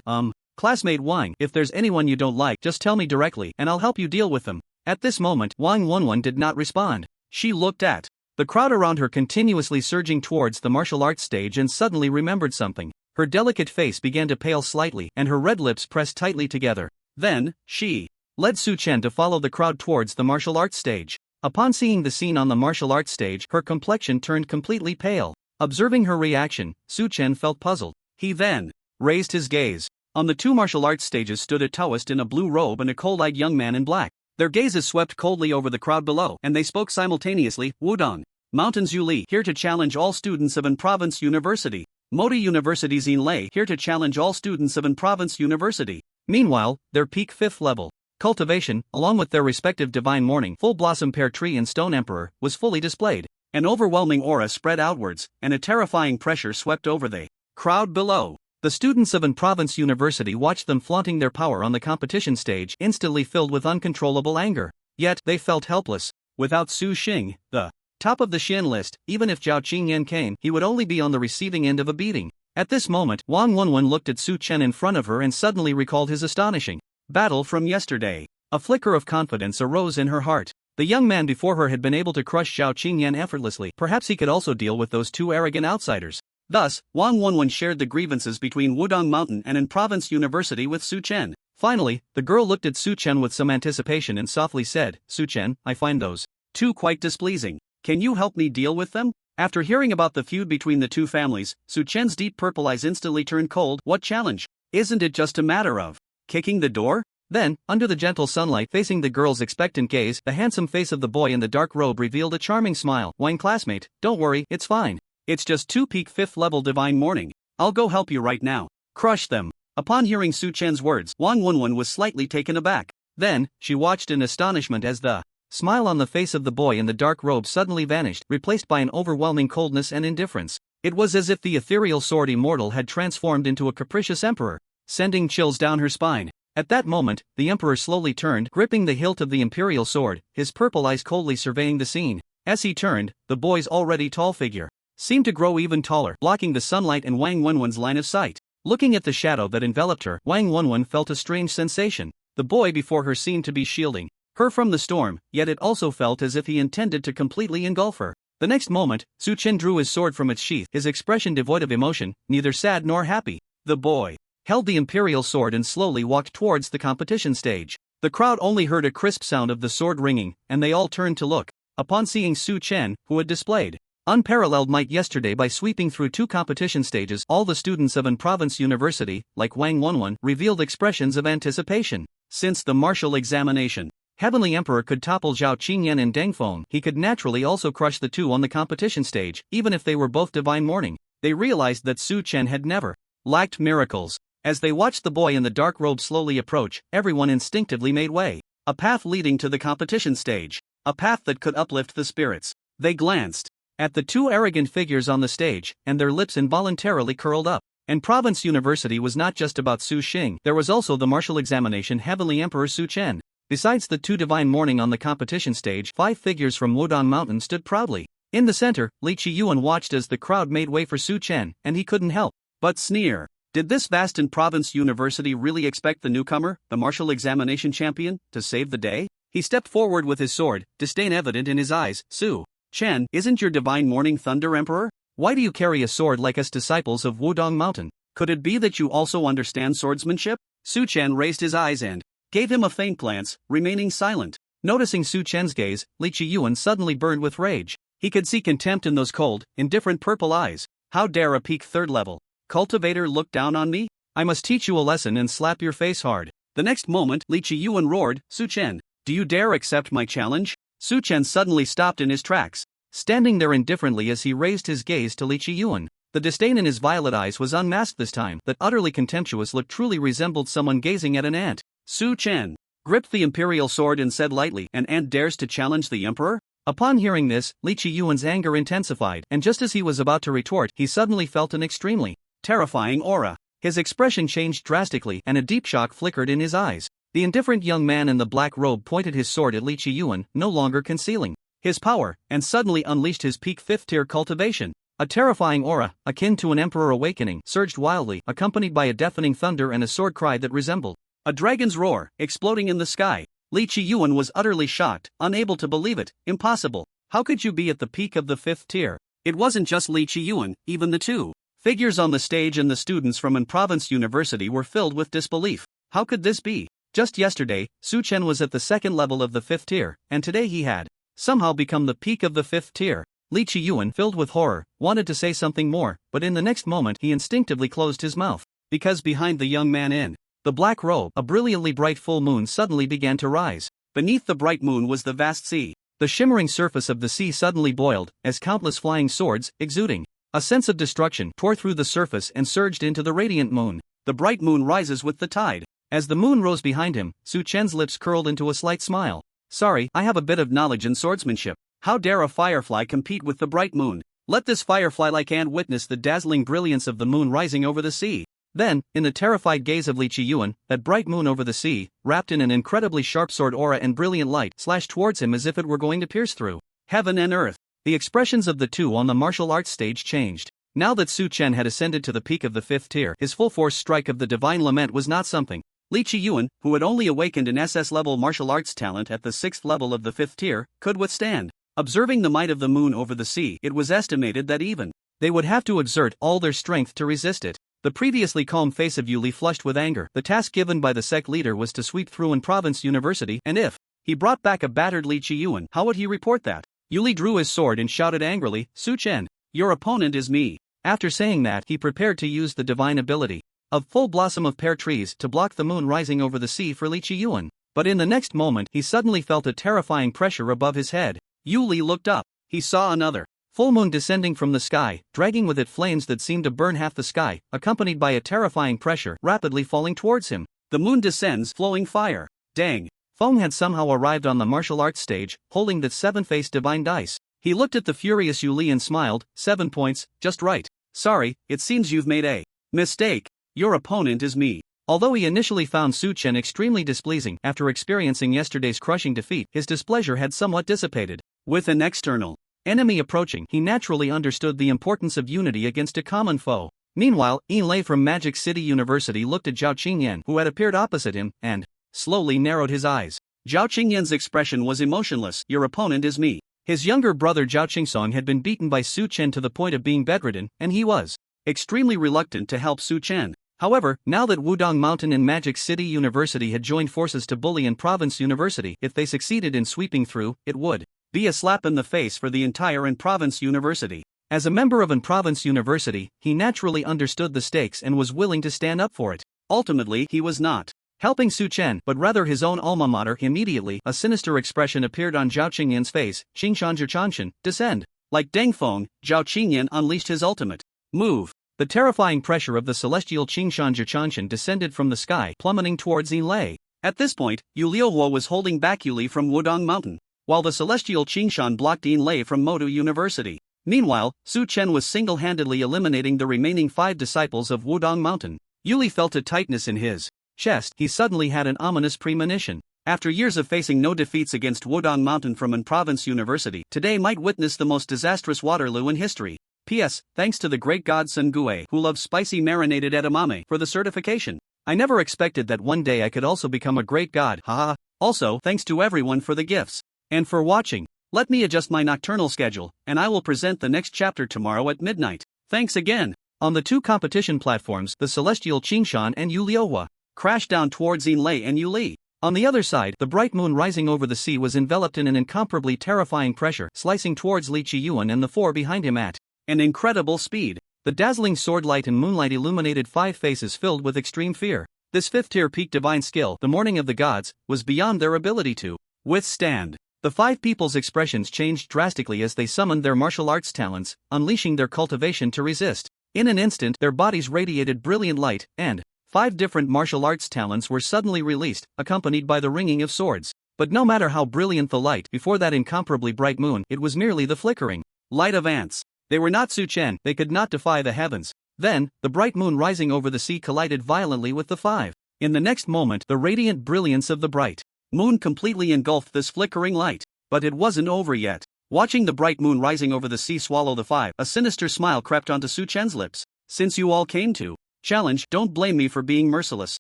Classmate Wang, if there's anyone you don't like, just tell me directly and I'll help you deal with them." At this moment, Wang Wenwen did not respond. She looked at the crowd around her continuously surging towards the martial arts stage and suddenly remembered something. Her delicate face began to pale slightly and her red lips pressed tightly together. Then, she led Su Chen to follow the crowd towards the martial arts stage. Upon seeing the scene on the martial arts stage, her complexion turned completely pale. Observing her reaction, Su Chen felt puzzled. He then raised his gaze. On the two martial arts stages stood a Taoist in a blue robe and a cold-eyed young man in black. Their gazes swept coldly over the crowd below, and they spoke simultaneously. Wudong Mountains Yuli, here to challenge all students of An Province University. Moda University Xinlei, here to challenge all students of An Province University. Meanwhile, their peak 5th level cultivation, along with their respective Divine Morning, Full Blossom Pear Tree and Stone Emperor, was fully displayed. An overwhelming aura spread outwards, and a terrifying pressure swept over the crowd below. The students of An Province University watched them flaunting their power on the competition stage, instantly filled with uncontrollable anger. Yet, they felt helpless. Without Su Xing, the top of the Xian list, even if Zhao Qingyan came, he would only be on the receiving end of a beating. At this moment, Wang Wenwen looked at Su Chen in front of her and suddenly recalled his astonishing battle from yesterday. A flicker of confidence arose in her heart. The young man before her had been able to crush Zhao Qingyan effortlessly. Perhaps he could also deal with those two arrogant outsiders. Thus, Wang Wenwen shared the grievances between Wudong Mountain and An Province University with Su Chen. Finally, the girl looked at Su Chen with some anticipation and softly said, "Su Chen, I find those two quite displeasing. Can you help me deal with them?" After hearing about the feud between the two families, Su Chen's deep purple eyes instantly turned cold. What challenge? Isn't it just a matter of kicking the door? Then, under the gentle sunlight facing the girl's expectant gaze, the handsome face of the boy in the dark robe revealed a charming smile. "Wang classmate, don't worry, it's fine. It's just two peak 5th level Divine Morning. I'll go help you right now. Crush them." Upon hearing Su Chen's words, Wang Wenwen was slightly taken aback. Then, she watched in astonishment as the smile on the face of the boy in the dark robe suddenly vanished, replaced by an overwhelming coldness and indifference. It was as if the ethereal sword Immortal had transformed into a capricious emperor, sending chills down her spine. At that moment, the emperor slowly turned, gripping the hilt of the imperial sword, his purple eyes coldly surveying the scene. As he turned, the boy's already tall figure seemed to grow even taller, blocking the sunlight and Wang Wenwen's line of sight. Looking at the shadow that enveloped her, Wang Wenwen felt a strange sensation. The boy before her seemed to be shielding her from the storm, yet it also felt as if he intended to completely engulf her. The next moment, Su Chen drew his sword from its sheath, his expression devoid of emotion, neither sad nor happy. The boy held the imperial sword and slowly walked towards the competition stage. The crowd only heard a crisp sound of the sword ringing, and they all turned to look. Upon seeing Su Chen, who had displayed unparalleled might yesterday by sweeping through two competition stages, all the students of An Province University, like Wang Wenwen, revealed expressions of anticipation. Since the martial examination Heavenly Emperor could topple Zhao Qingyan and Deng Feng, he could naturally also crush the two on the competition stage, even if they were both Divine Morning. They realized that Su Chen had never lacked miracles. As they watched the boy in the dark robe slowly approach, everyone instinctively made way. A path leading to the competition stage. A path that could uplift the spirits. They glanced at the two arrogant figures on the stage, and their lips involuntarily curled up. And Province University was not just about Su Xing, there was also the martial examination Heavenly Emperor Su Chen. Besides the two divine mourning on the competition stage, 5 figures from Wudong Mountain stood proudly. In the center, Li Qiyuan watched as the crowd made way for Su Chen, and he couldn't help but sneer. Did this vast and province university really expect the newcomer, the martial examination champion, to save the day? He stepped forward with his sword, disdain evident in his eyes. Su Chen, isn't your divine morning thunder emperor? Why do you carry a sword like us disciples of Wudong Mountain? Could it be that you also understand swordsmanship? Su Chen raised his eyes and gave him a faint glance, remaining silent. Noticing Su Chen's gaze, Li Qiyuan suddenly burned with rage. He could see contempt in those cold, indifferent purple eyes. How dare a peak third level cultivator look down on me? I must teach you a lesson and slap your face hard. The next moment, Li Qiyuan roared, Su Chen, do you dare accept my challenge? Su Chen suddenly stopped in his tracks, standing there indifferently as he raised his gaze to Li Qiyuan. The disdain in his violet eyes was unmasked this time. That utterly contemptuous look truly resembled someone gazing at an ant. Su Chen gripped the imperial sword and said lightly, an ant dares to challenge the emperor? Upon hearing this, Li Qiyuan's anger intensified, and just as he was about to retort, he suddenly felt an extremely terrifying aura. His expression changed drastically, and a deep shock flickered in his eyes. The indifferent young man in the black robe pointed his sword at Li Qiyuan, no longer concealing his power, and suddenly unleashed his peak 5th tier cultivation. A terrifying aura, akin to an emperor awakening, surged wildly, accompanied by a deafening thunder and a sword cry that resembled a dragon's roar, exploding in the sky. Li Qiyuan was utterly shocked, unable to believe it. Impossible. How could you be at the peak of the 5th tier? It wasn't just Li Qiyuan, even the two figures on the stage and the students from an province university were filled with disbelief. How could this be? Just yesterday, Su Chen was at the 2nd level of the 5th tier, and today he had somehow become the peak of the 5th tier. Li Qiyuan, filled with horror, wanted to say something more, but in the next moment he instinctively closed his mouth. Because behind the young man in the black robe, a brilliantly bright full moon suddenly began to rise. Beneath the bright moon was the vast sea. The shimmering surface of the sea suddenly boiled, as countless flying swords, exuding a sense of destruction, tore through the surface and surged into the radiant moon. The bright moon rises with the tide. As the moon rose behind him, Su Chen's lips curled into a slight smile. Sorry, I have a bit of knowledge in swordsmanship. How dare a firefly compete with the bright moon? Let this firefly-like ant witness the dazzling brilliance of the moon rising over the sea. Then, in the terrified gaze of Li Qiyuan, that bright moon over the sea, wrapped in an incredibly sharp sword aura and brilliant light, slashed towards him as if it were going to pierce through heaven and earth. The expressions of the two on the martial arts stage changed. Now that Su Chen had ascended to the peak of the 5th tier, his full-force strike of the divine lament was not something Li Qiyuan, who had only awakened an SS-level martial arts talent at the 6th level of the 5th tier, could withstand. Observing the might of the moon over the sea, it was estimated that even they would have to exert all their strength to resist it. The previously calm face of Yuli flushed with anger. The task given by the sect leader was to sweep through an province university, and if he brought back a battered Li Qiyuan, how would he report that? Yuli drew his sword and shouted angrily, Su Chen, your opponent is me. After saying that, he prepared to use the divine ability of full blossom of pear trees to block the moon rising over the sea for Li Qiyuan. But in the next moment, he suddenly felt a terrifying pressure above his head. Yuli looked up. He saw another full moon descending from the sky, dragging with it flames that seemed to burn half the sky, accompanied by a terrifying pressure, rapidly falling towards him. The moon descends, flowing fire. Dang. Feng had somehow arrived on the martial arts stage, holding the 7-faced divine dice. He looked at the furious Yuli and smiled. 7 points, just right. Sorry, it seems you've made a mistake. Your opponent is me. Although he initially found Su Chen extremely displeasing, after experiencing yesterday's crushing defeat, his displeasure had somewhat dissipated. With an external enemy approaching, he naturally understood the importance of unity against a common foe. Meanwhile, Yin Lei from Magic City University looked at Zhao Qingyan, who had appeared opposite him, and slowly narrowed his eyes. Zhao Qingyan's expression was emotionless. Your opponent is me. His younger brother Zhao Qingsong had been beaten by Su Chen to the point of being bedridden, and he was extremely reluctant to help Su Chen. However, now that Wudong Mountain and Magic City University had joined forces to bully an province university, if they succeeded in sweeping through, it would be a slap in the face for the entire an province university. As a member of an province university, he naturally understood the stakes and was willing to stand up for it. Ultimately, he was not helping Su Chen, but rather his own alma mater. Immediately, a sinister expression appeared on Zhao Qingyan's face. Qingshan Zhichanshan, descend. Like Deng Feng, Zhao Qingyan unleashed his ultimate move. The terrifying pressure of the celestial Qingshan Zhichanshan descended from the sky, plummeting towards Yin Lei. At this point, Yu Liuhuo was holding back Yuli from Wudong Mountain, while the celestial Qingshan blocked Yin Lei from Motu University. Meanwhile, Su Chen was single-handedly eliminating the remaining 5 disciples of Wudong Mountain. Yuli felt a tightness in his chest. He suddenly had an ominous premonition. After years of facing no defeats against Wodong Mountain from Province University, today might witness the most disastrous Waterloo in history. P.S. Thanks to the great god Sun Gue, who loves spicy marinated edamame, for the certification. I never expected that one day I could also become a great god, haha. Also, thanks to everyone for the gifts. And for watching. Let me adjust my nocturnal schedule, and I will present the next chapter tomorrow at midnight. Thanks again. On the two competition platforms, the celestial Qingshan and Yuliuhua crashed down towards Yinlei and Yuli. On the other side, the bright moon rising over the sea was enveloped in an incomparably terrifying pressure, slicing towards Li Qiyuan and the four behind him at an incredible speed. The dazzling sword light and moonlight illuminated five faces filled with extreme fear. This fifth-tier peak divine skill, the morning of the gods, was beyond their ability to withstand. The five people's expressions changed drastically as they summoned their martial arts talents, unleashing their cultivation to resist. In an instant, their bodies radiated brilliant light, and five different martial arts talents were suddenly released, accompanied by the ringing of swords. But no matter how brilliant the light, before that incomparably bright moon, it was merely the flickering light of ants. They were not Su Chen, they could not defy the heavens. Then, the bright moon rising over the sea collided violently with the five. In the next moment, the radiant brilliance of the bright moon completely engulfed this flickering light. But it wasn't over yet. Watching the bright moon rising over the sea swallow the five, a sinister smile crept onto Su Chen's lips. Since you all came to challenge, don't blame me for being merciless.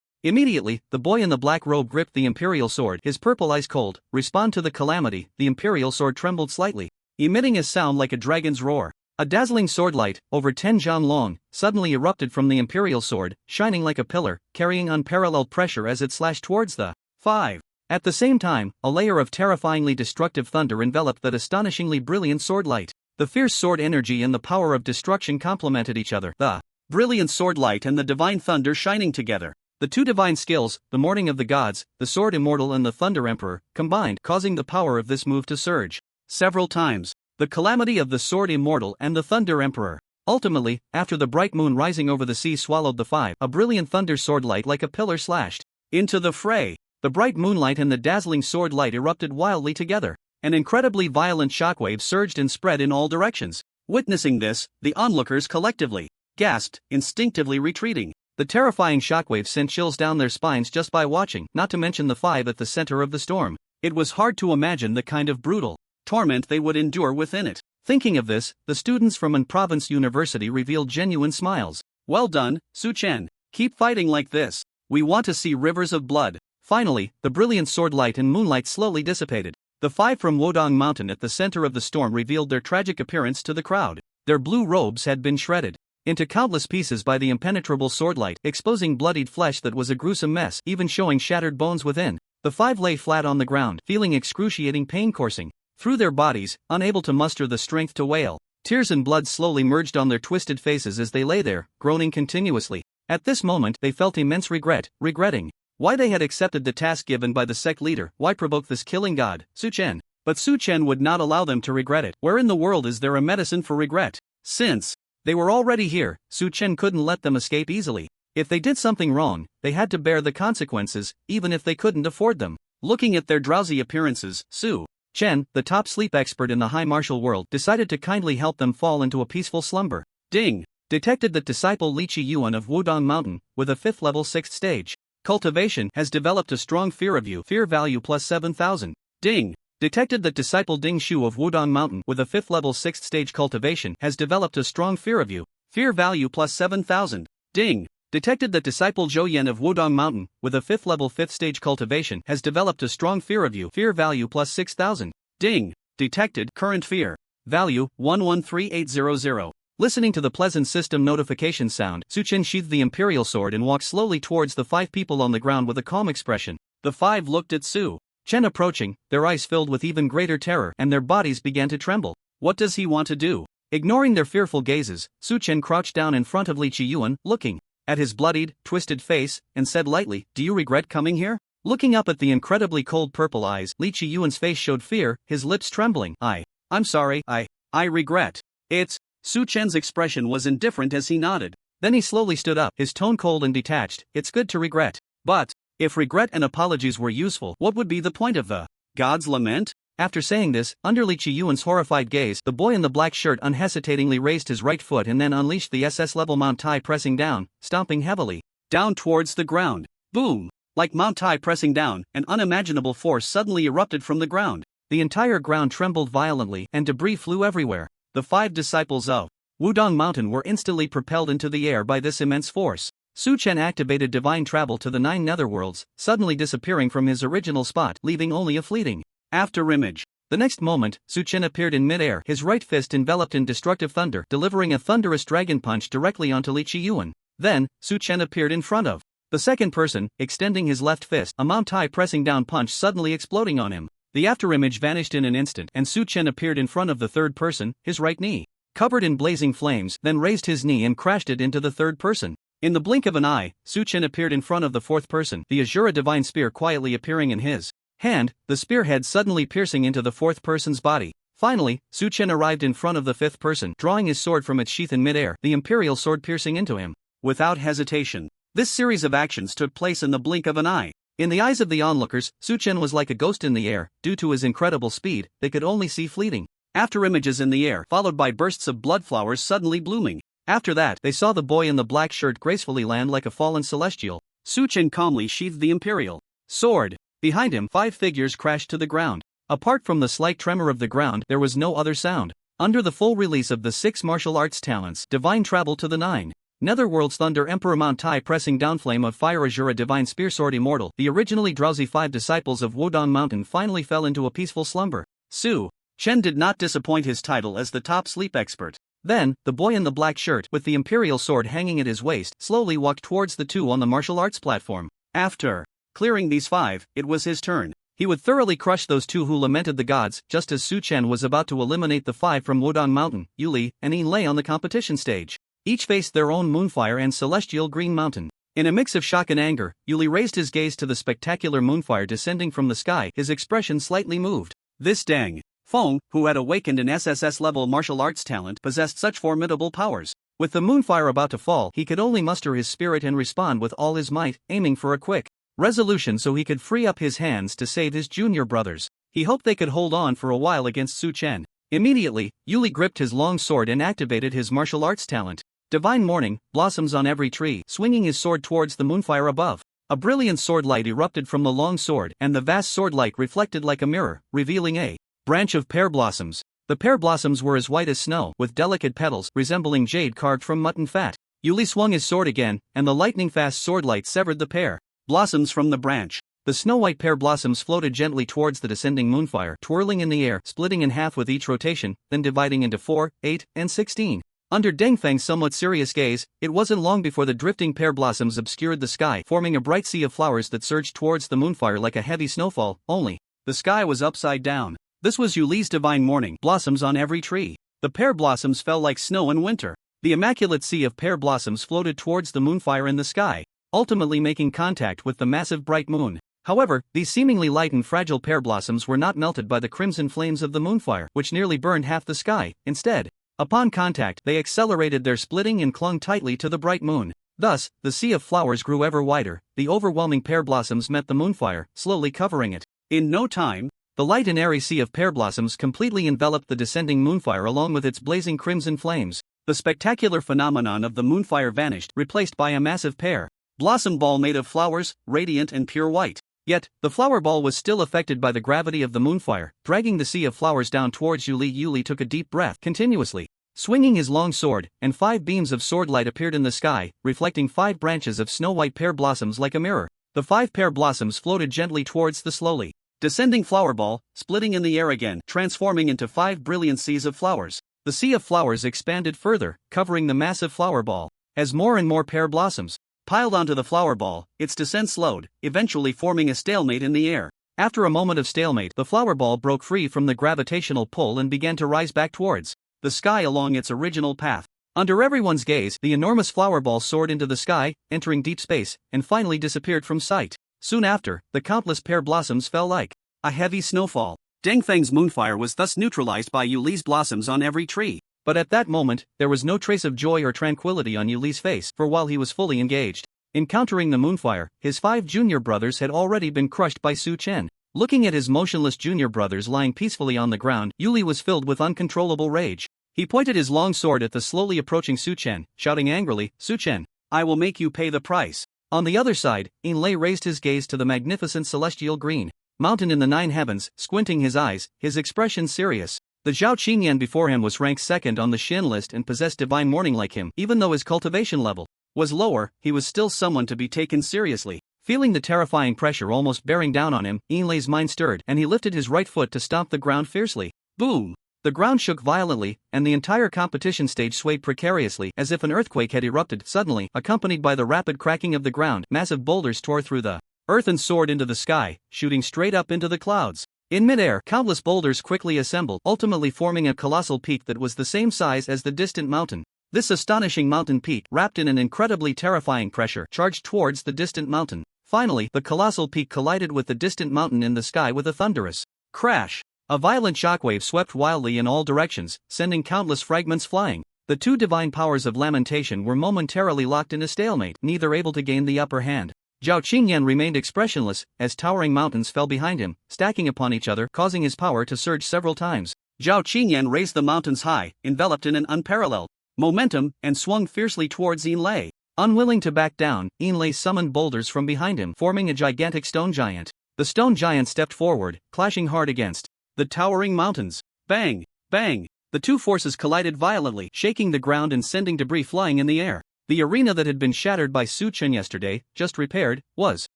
Immediately, the boy in the black robe gripped the imperial sword, his purple eyes cold. Respond to the calamity. The imperial sword trembled slightly, emitting a sound like a dragon's roar. A dazzling sword light, over 10 zhan long, suddenly erupted from the imperial sword, shining like a pillar, carrying unparalleled pressure as it slashed towards the five. At the same time, a layer of terrifyingly destructive thunder enveloped that astonishingly brilliant sword light. The fierce sword energy and the power of destruction complemented each other. The brilliant sword light and the divine thunder shining together. The two divine skills, the morning of the gods, the sword immortal and the thunder emperor, combined, causing the power of this move to surge several times. The calamity of the sword immortal and the thunder emperor. Ultimately, after the bright moon rising over the sea swallowed the five, a brilliant thunder sword light like a pillar slashed into the fray. The bright moonlight and the dazzling sword light erupted wildly together. An incredibly violent shockwave surged and spread in all directions. Witnessing this, the onlookers collectively gasped, instinctively retreating. The terrifying shockwave sent chills down their spines just by watching, not to mention the five at the center of the storm. It was hard to imagine the kind of brutal torment they would endure within it. Thinking of this, the students from Province University revealed genuine smiles. Well done, Su Chen. Keep fighting like this. We want to see rivers of blood. Finally, the brilliant sword light and moonlight slowly dissipated. The five from Wodong Mountain at the center of the storm revealed their tragic appearance to the crowd. Their blue robes had been shredded into countless pieces by the impenetrable swordlight, exposing bloodied flesh that was a gruesome mess, even showing shattered bones within. The five lay flat on the ground, feeling excruciating pain coursing through their bodies, unable to muster the strength to wail. Tears and blood slowly merged on their twisted faces as they lay there, groaning continuously. At this moment, they felt immense regretting why they had accepted the task given by the sect leader. Why provoke this killing god, Su Chen? But Su Chen would not allow them to regret it. Where in the world is there a medicine for regret? Since they were already here, Su Chen couldn't let them escape easily. If they did something wrong, they had to bear the consequences, even if they couldn't afford them. Looking at their drowsy appearances, Su Chen, the top sleep expert in the high martial world, decided to kindly help them fall into a peaceful slumber. Ding! Detected that disciple Li Qiyuan of Wudong Mountain, with a 5th level 6th stage cultivation, has developed a strong fear of you. Fear value plus 7,000. Ding! Detected that disciple Ding Shu of Wudong Mountain, with a 5th level 6th stage cultivation, has developed a strong fear of you. Fear value plus 7,000. Ding! Detected that disciple Zhou Yan of Wudong Mountain, with a 5th level 5th stage cultivation, has developed a strong fear of you. Fear value plus 6,000. Ding! Detected current fear value 113800. Listening to the pleasant system notification sound, Su Chen sheathed the imperial sword and walked slowly towards the five people on the ground with a calm expression. The five looked at Su Chen approaching, their eyes filled with even greater terror, and their bodies began to tremble. What does he want to do? Ignoring their fearful gazes, Su Chen crouched down in front of Li Qiyuan, looking at his bloodied, twisted face, and said lightly, "Do you regret coming here?" Looking up at the incredibly cold purple eyes, Li Qiyuan's face showed fear, his lips trembling. I'm sorry, I regret. It's... Su Chen's expression was indifferent as he nodded. Then he slowly stood up, his tone cold and detached. It's good to regret. But, if regret and apologies were useful, what would be the point of the God's Lament? After saying this, under Li Qiyuan's horrified gaze, the boy in the black shirt unhesitatingly raised his right foot and then unleashed the SS level Mount Tai, pressing down, stomping heavily down towards the ground. Boom! Like Mount Tai pressing down, an unimaginable force suddenly erupted from the ground. The entire ground trembled violently and debris flew everywhere. The 5 disciples of Wudong Mountain were instantly propelled into the air by this immense force. Su Chen activated divine travel to the 9 netherworlds, suddenly disappearing from his original spot, leaving only a fleeting after-image. The next moment, Su Chen appeared in mid-air, his right fist enveloped in destructive thunder, delivering a thunderous dragon punch directly onto Li Qiyuan. Then, Su Chen appeared in front of the second person, extending his left fist, a Mount Tai pressing down punch suddenly exploding on him. The afterimage vanished in an instant, and Su Chen appeared in front of the third person, his right knee covered in blazing flames, then raised his knee and crashed it into the third person. In the blink of an eye, Su Chen appeared in front of the fourth person, the Azura divine spear quietly appearing in his hand, the spearhead suddenly piercing into the fourth person's body. Finally, Su Chen arrived in front of the fifth person, drawing his sword from its sheath in midair, the imperial sword piercing into him. Without hesitation, this series of actions took place in the blink of an eye. In the eyes of the onlookers, Su Chen was like a ghost in the air. Due to his incredible speed, they could only see fleeting afterimages in the air, followed by bursts of blood flowers suddenly blooming. After that, they saw the boy in the black shirt gracefully land like a fallen celestial. Su Chen calmly sheathed the imperial sword. Behind him, 5 figures crashed to the ground. Apart from the slight tremor of the ground, there was no other sound. Under the full release of the 6 martial arts talents, divine travel to the 9 netherworlds, thunder Emperor Mount Tai pressing down, flame of fire Azura divine spear sword immortal, the originally drowsy 5 disciples of Wudong Mountain finally fell into a peaceful slumber. Su Chen did not disappoint his title as the top sleep expert. Then, the boy in the black shirt, with the imperial sword hanging at his waist, slowly walked towards the 2 on the martial arts platform. After clearing these 5, it was his turn. He would thoroughly crush those 2 who lamented the gods. Just as Su Chen was about to eliminate the 5 from Wudong Mountain, Yuli and Yin lay on the competition stage. Each faced their own moonfire and celestial green mountain. In a mix of shock and anger, Yuli raised his gaze to the spectacular moonfire descending from the sky, his expression slightly moved. This Dang Feng, who had awakened an SSS-level martial arts talent, possessed such formidable powers. With the moonfire about to fall, he could only muster his spirit and respond with all his might, aiming for a quick resolution so he could free up his hands to save his junior brothers. He hoped they could hold on for a while against Su Chen. Immediately, Yuli gripped his long sword and activated his martial arts talent. Divine morning, blossoms on every tree, swinging his sword towards the moonfire above. A brilliant sword light erupted from the long sword, and the vast sword light reflected like a mirror, revealing a branch of pear blossoms. The pear blossoms were as white as snow, with delicate petals resembling jade carved from mutton fat. Yuli swung his sword again, and the lightning-fast sword light severed the pear blossoms from the branch. The snow-white pear blossoms floated gently towards the descending moonfire, twirling in the air, splitting in half with each rotation, then dividing into 4, 8, and 16. Under Deng Feng's somewhat serious gaze, it wasn't long before the drifting pear blossoms obscured the sky, forming a bright sea of flowers that surged towards the moonfire like a heavy snowfall, only the sky was upside down. This was Yuli's divine morning, blossoms on every tree. The pear blossoms fell like snow in winter. The immaculate sea of pear blossoms floated towards the moonfire in the sky, ultimately making contact with the massive bright moon. However, these seemingly light and fragile pear blossoms were not melted by the crimson flames of the moonfire, which nearly burned half the sky. Instead, upon contact, they accelerated their splitting and clung tightly to the bright moon. Thus, the sea of flowers grew ever wider. The overwhelming pear blossoms met the moonfire, slowly covering it. In no time, the light and airy sea of pear blossoms completely enveloped the descending moonfire along with its blazing crimson flames. The spectacular phenomenon of the moonfire vanished, replaced by a massive pear blossom ball made of flowers, radiant and pure white. Yet, the flower ball was still affected by the gravity of the moonfire, dragging the sea of flowers down towards Yuli. Yuli took a deep breath, continuously swinging his long sword, and 5 beams of sword light appeared in the sky, reflecting 5 branches of snow-white pear blossoms like a mirror. The 5 pear blossoms floated gently towards the slowly descending flower ball, splitting in the air again, transforming into 5 brilliant seas of flowers. The sea of flowers expanded further, covering the massive flower ball. As more and more pear blossoms piled onto the flower ball, its descent slowed, eventually forming a stalemate in the air. After a moment of stalemate, the flower ball broke free from the gravitational pull and began to rise back towards the sky along its original path. Under everyone's gaze, the enormous flower ball soared into the sky, entering deep space, and finally disappeared from sight. Soon after, the countless pear blossoms fell like a heavy snowfall. Deng Feng's moonfire was thus neutralized by Yuli's blossoms on every tree. But at that moment, there was no trace of joy or tranquility on Yuli's face, for while he was fully engaged in countering the moonfire, his 5 junior brothers had already been crushed by Su Chen. Looking at his motionless junior brothers lying peacefully on the ground, Yuli was filled with uncontrollable rage. He pointed his long sword at the slowly approaching Su Chen, shouting angrily, "Su Chen, I will make you pay the price." On the other side, Inlay raised his gaze to the magnificent celestial green mountain in the 9 heavens, squinting his eyes, his expression serious. The Zhao Qingyan before him was ranked second on the Shin list and possessed divine morning like him. Even though his cultivation level was lower, he was still someone to be taken seriously. Feeling the terrifying pressure almost bearing down on him, Inlay's mind stirred and he lifted his right foot to stomp the ground fiercely. Boom! The ground shook violently, and the entire competition stage swayed precariously as if an earthquake had erupted. Suddenly, accompanied by the rapid cracking of the ground, massive boulders tore through the earth and soared into the sky, shooting straight up into the clouds. In midair, countless boulders quickly assembled, ultimately forming a colossal peak that was the same size as the distant mountain. This astonishing mountain peak, wrapped in an incredibly terrifying pressure, charged towards the distant mountain. Finally, the colossal peak collided with the distant mountain in the sky with a thunderous crash. A violent shockwave swept wildly in all directions, sending countless fragments flying. The two divine powers of lamentation were momentarily locked in a stalemate, neither able to gain the upper hand. Zhao Qingyan remained expressionless, as towering mountains fell behind him, stacking upon each other, causing his power to surge several times. Zhao Qingyan raised the mountains high, enveloped in an unparalleled momentum, and swung fiercely towards Inlay. Unwilling to back down, Inlay summoned boulders from behind him, forming a gigantic stone giant. The stone giant stepped forward, clashing hard against the towering mountains. Bang! Bang! The two forces collided violently, shaking the ground and sending debris flying in the air. The arena that had been shattered by Su Chen yesterday, just repaired, was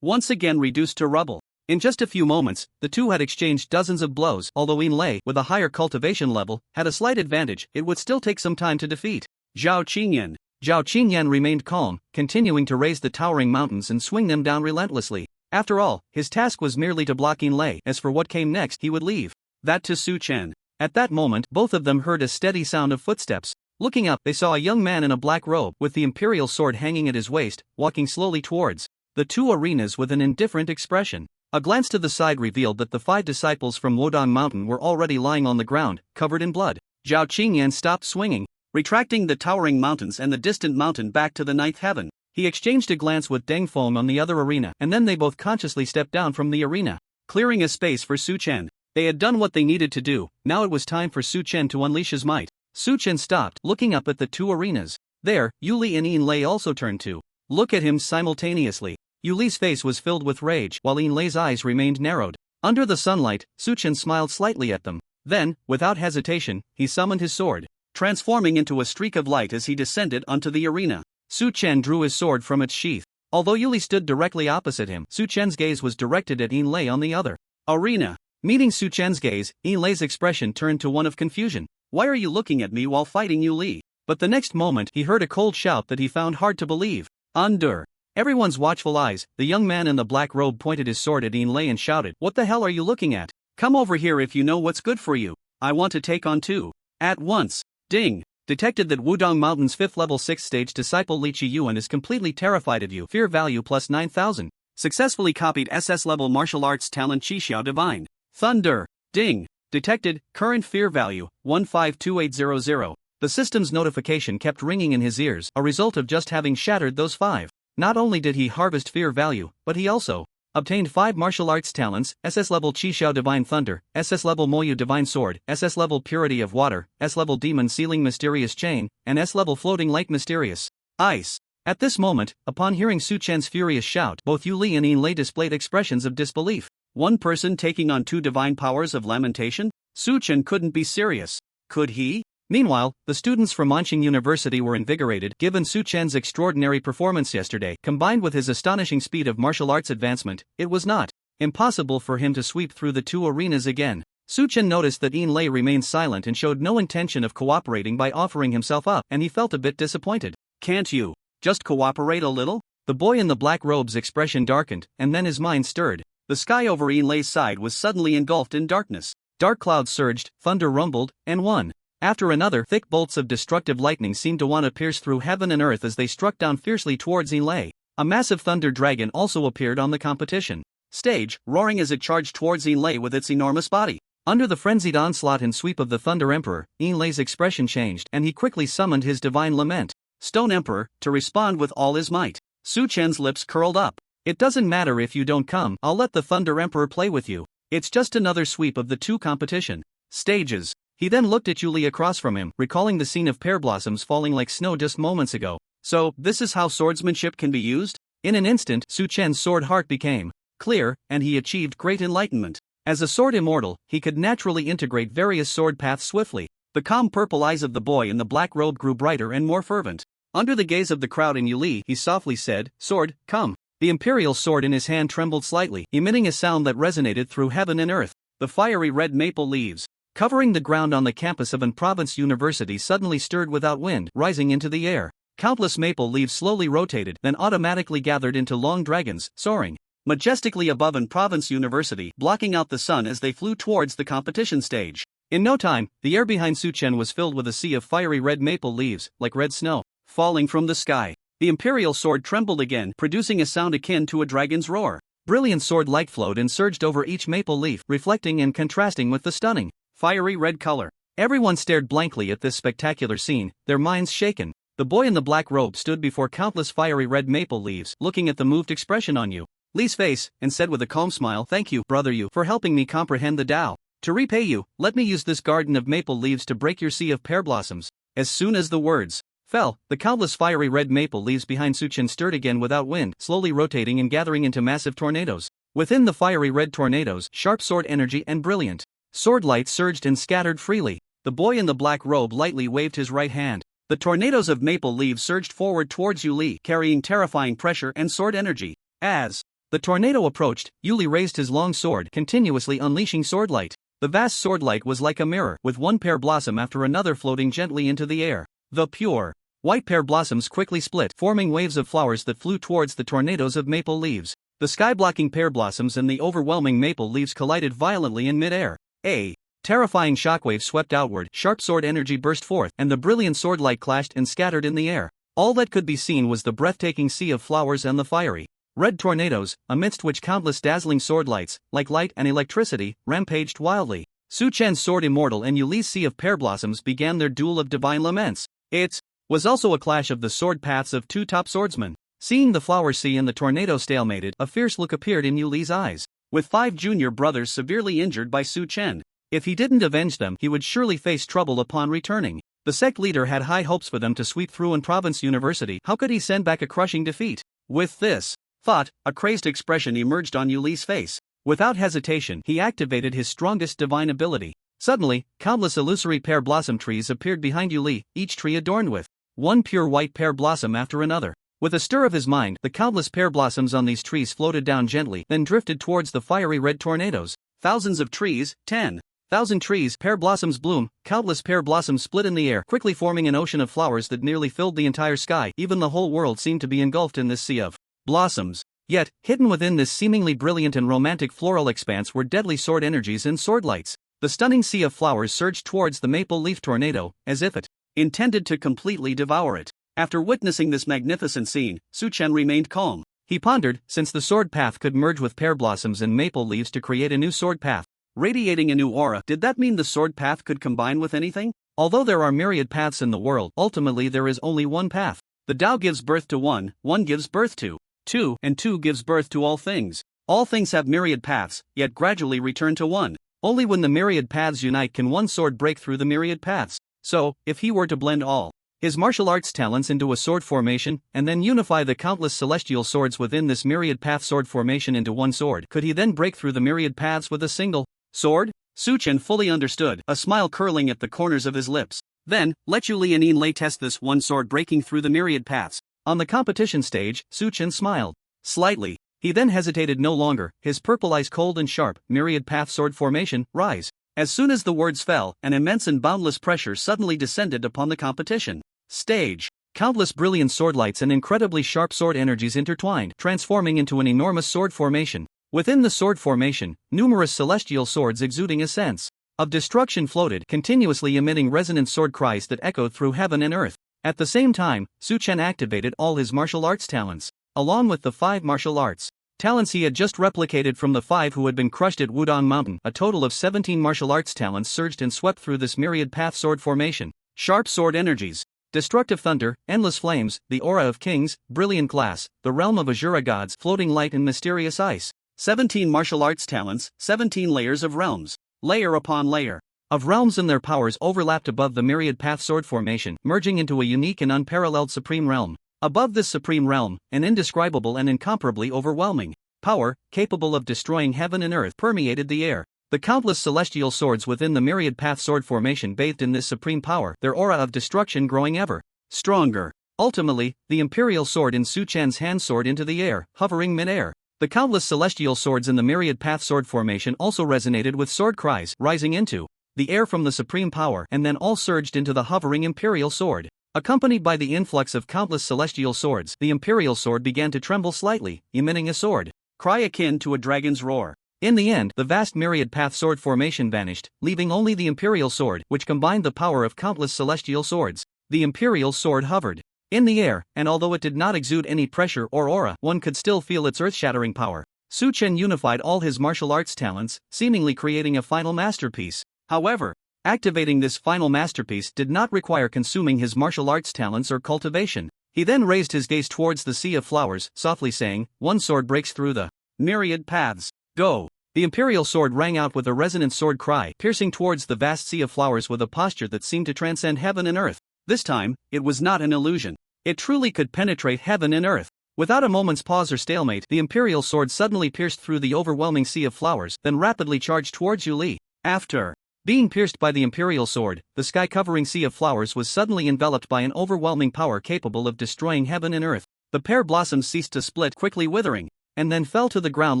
once again reduced to rubble. In just a few moments, the two had exchanged dozens of blows. Although Inlay, with a higher cultivation level, had a slight advantage, it would still take some time to defeat Zhao Qingyan. Zhao Qingyan remained calm, continuing to raise the towering mountains and swing them down relentlessly. After all, his task was merely to block Inlay. As for what came next, he would leave that to Su Chen. At that moment, both of them heard a steady sound of footsteps. Looking up, they saw a young man in a black robe, with the imperial sword hanging at his waist, walking slowly towards the two arenas with an indifferent expression. A glance to the side revealed that the 5 disciples from Wodong Mountain were already lying on the ground, covered in blood. Zhao Qingyan stopped swinging, retracting the towering mountains and the distant mountain back to the 9th heaven. He exchanged a glance with Deng Feng on the other arena, and then they both consciously stepped down from the arena, clearing a space for Su Chen. They had done what they needed to do. Now it was time for Su Chen to unleash his might. Su Chen stopped, looking up at the two arenas. There, Yuli and Inlay also turned to look at him simultaneously. Yuli's face was filled with rage, while Inlay's eyes remained narrowed. Under the sunlight, Su Chen smiled slightly at them. Then, without hesitation, he summoned his sword, transforming into a streak of light as he descended onto the arena. Su Chen drew his sword from its sheath. Although Yuli stood directly opposite him, Su Chen's gaze was directed at Inlay on the other arena. Meeting Su Chen's gaze, Inlay's expression turned to one of confusion. "Why are you looking at me while fighting Yuli?" But the next moment he heard a cold shout that he found hard to believe. Under everyone's watchful eyes, the young man in the black robe pointed his sword at Inlay and shouted, "What the hell are you looking at? Come over here if you know what's good for you. I want to take on two at once." Ding! Detected that Wudong Mountain's 5th level 6th stage disciple Li Qiyuan is completely terrified of you. Fear value plus 9,000. Successfully copied SS level martial arts talent Qi Divine. Thunder! Ding! Detected, current fear value, 152800. The system's notification kept ringing in his ears, a result of just having shattered those 5. Not only did he harvest fear value, but he also obtained 5 martial arts talents: SS level Qi Divine Thunder, SS level Moyu Divine Sword, SS level Purity of Water, S level Demon Sealing Mysterious Chain, and S level Floating Light Mysterious Ice. At this moment, upon hearing Su Chen's furious shout, both Yuli and Inlay displayed expressions of disbelief. One person taking on 2 divine powers of lamentation? Su Chen couldn't be serious. Could he? Meanwhile, the students from Anqing University were invigorated, given Su Chen's extraordinary performance yesterday. Combined with his astonishing speed of martial arts advancement, it was not impossible for him to sweep through the 2 arenas again. Su Chen noticed that Inlay remained silent and showed no intention of cooperating by offering himself up, and he felt a bit disappointed. "Can't you just cooperate a little?" The boy in the black robe's expression darkened, and then his mind stirred. The sky over Inlay's side was suddenly engulfed in darkness. Dark clouds surged, thunder rumbled, and one after another, thick bolts of destructive lightning seemed to want to pierce through heaven and earth as they struck down fiercely towards Inlay. A massive thunder dragon also appeared on the competition stage, roaring as it charged towards Inlay with its enormous body. Under the frenzied onslaught and sweep of the Thunder Emperor, Inlay's expression changed, and he quickly summoned his divine lament, Stone Emperor, to respond with all his might. Su Chen's lips curled up. "It doesn't matter if you don't come, I'll let the Thunder Emperor play with you. It's just another sweep of the 2 competition stages." He then looked at Yuli across from him, recalling the scene of pear blossoms falling like snow just moments ago. "So, this is how swordsmanship can be used?" In an instant, Su Chen's sword heart became clear, and he achieved great enlightenment. As a sword immortal, he could naturally integrate various sword paths swiftly. The calm purple eyes of the boy in the black robe grew brighter and more fervent. Under the gaze of the crowd in Yuli, he softly said, "Sword, come." The imperial sword in his hand trembled slightly, emitting a sound that resonated through heaven and earth. The fiery red maple leaves covering the ground on the campus of an province university suddenly stirred without wind, rising into the air. Countless maple leaves slowly rotated, then automatically gathered into long dragons, soaring majestically above an province university, blocking out the sun as they flew towards the competition stage. In no time, the air behind Su Chen was filled with a sea of fiery red maple leaves, like red snow, falling from the sky. The imperial sword trembled again, producing a sound akin to a dragon's roar. Brilliant sword light flowed and surged over each maple leaf, reflecting and contrasting with the stunning, fiery red color. Everyone stared blankly at this spectacular scene, their minds shaken. The boy in the black robe stood before countless fiery red maple leaves, looking at the moved expression on Li's face, and said with a calm smile, "Thank you, brother Yu, for helping me comprehend the Tao. To repay you, let me use this garden of maple leaves to break your sea of pear blossoms." As soon as the words fell, the countless fiery red maple leaves behind Su Chen stirred again without wind, slowly rotating and gathering into massive tornadoes. Within the fiery red tornadoes, sharp sword energy and brilliant sword light surged and scattered freely. The boy in the black robe lightly waved his right hand. The tornadoes of maple leaves surged forward towards Yuli, carrying terrifying pressure and sword energy. As the tornado approached, Yuli raised his long sword, continuously unleashing sword light. The vast sword light was like a mirror, with one pear blossom after another floating gently into the air. The pure white pear blossoms quickly split, forming waves of flowers that flew towards the tornadoes of maple leaves. The sky-blocking pear blossoms and the overwhelming maple leaves collided violently in mid-air. A terrifying shockwave swept outward, sharp sword energy burst forth, and the brilliant sword light clashed and scattered in the air. All that could be seen was the breathtaking sea of flowers and the fiery red tornadoes, amidst which countless dazzling sword lights, like light and electricity, rampaged wildly. Su Chen's sword immortal and Yuli's sea of pear blossoms began their duel of divine laments. It was also a clash of the sword paths of two top swordsmen. Seeing the flower sea and the tornado stalemated, a fierce look appeared in Yuli's eyes. With 5 junior brothers severely injured by Su Chen, if he didn't avenge them, he would surely face trouble upon returning. The sect leader had high hopes for them to sweep through an province university. How could he send back a crushing defeat? With this thought, a crazed expression emerged on Yuli's face. Without hesitation, he activated his strongest divine ability. Suddenly, countless illusory pear blossom trees appeared behind Yuli, each tree adorned with one pure white pear blossom after another. With a stir of his mind, the countless pear blossoms on these trees floated down gently, then drifted towards the fiery red tornadoes. Thousands of trees, 10,000 trees, pear blossoms bloom, countless pear blossoms split in the air, quickly forming an ocean of flowers that nearly filled the entire sky. Even the whole world seemed to be engulfed in this sea of blossoms. Yet, hidden within this seemingly brilliant and romantic floral expanse were deadly sword energies and sword lights. The stunning sea of flowers surged towards the maple leaf tornado, as if it intended to completely devour it. After witnessing this magnificent scene, Su Chen remained calm. He pondered, since the sword path could merge with pear blossoms and maple leaves to create a new sword path, radiating a new aura, did that mean the sword path could combine with anything? Although there are myriad paths in the world, ultimately there is only one path. The Tao gives birth to one gives birth to two, and two gives birth to all things. All things have myriad paths, yet gradually return to one. Only when the myriad paths unite can one sword break through the myriad paths. So, if he were to blend all his martial arts talents into a sword formation, and then unify the countless celestial swords within this myriad path sword formation into one sword, could he then break through the myriad paths with a single sword? Su Chen fully understood, a smile curling at the corners of his lips. Then, let Yuli and Lei test this one sword breaking through the myriad paths. On the competition stage, Su Chen smiled slightly. He then hesitated no longer, his purple eyes cold and sharp. Myriad path sword formation, rise. As soon as the words fell, an immense and boundless pressure suddenly descended upon the competition stage. Countless brilliant sword lights and incredibly sharp sword energies intertwined, transforming into an enormous sword formation. Within the sword formation, numerous celestial swords exuding a sense of destruction floated, continuously emitting resonant sword cries that echoed through heaven and earth. At the same time, Su Chen activated all his martial arts talents, along with the 5 martial arts talents he had just replicated from the 5 who had been crushed at Wudong Mountain. A total of 17 martial arts talents surged and swept through this myriad path sword formation. Sharp sword energies, destructive thunder, endless flames, the aura of kings, brilliant glass, the realm of Azura gods, floating light and mysterious ice. 17 martial arts talents, 17 layers of realms, layer upon layer of realms and their powers overlapped above the myriad path sword formation, merging into a unique and unparalleled supreme realm. Above this supreme realm, an indescribable and incomparably overwhelming power, capable of destroying heaven and earth, permeated the air. The countless celestial swords within the myriad path sword formation bathed in this supreme power, their aura of destruction growing ever stronger. Ultimately, the imperial sword in Su Chen's hand soared into the air, hovering mid-air. The countless celestial swords in the myriad path sword formation also resonated with sword cries, rising into the air from the supreme power, and then all surged into the hovering imperial sword. Accompanied by the influx of countless celestial swords, the imperial sword began to tremble slightly, emitting a sword cry akin to a dragon's roar. In the end, the vast myriad path sword formation vanished, leaving only the imperial sword, which combined the power of countless celestial swords. The imperial sword hovered in the air, and although it did not exude any pressure or aura, one could still feel its earth-shattering power. Su Chen unified all his martial arts talents, seemingly creating a final masterpiece. However, activating this final masterpiece did not require consuming his martial arts talents or cultivation. He then raised his gaze towards the sea of flowers, softly saying, "One sword breaks through the myriad paths. Go!" The imperial sword rang out with a resonant sword cry, piercing towards the vast sea of flowers with a posture that seemed to transcend heaven and earth. This time, it was not an illusion. It truly could penetrate heaven and earth. Without a moment's pause or stalemate, the imperial sword suddenly pierced through the overwhelming sea of flowers, then rapidly charged towards Yu Li. After being pierced by the imperial sword, the sky-covering sea of flowers was suddenly enveloped by an overwhelming power capable of destroying heaven and earth. The pear blossoms ceased to split, quickly withering, and then fell to the ground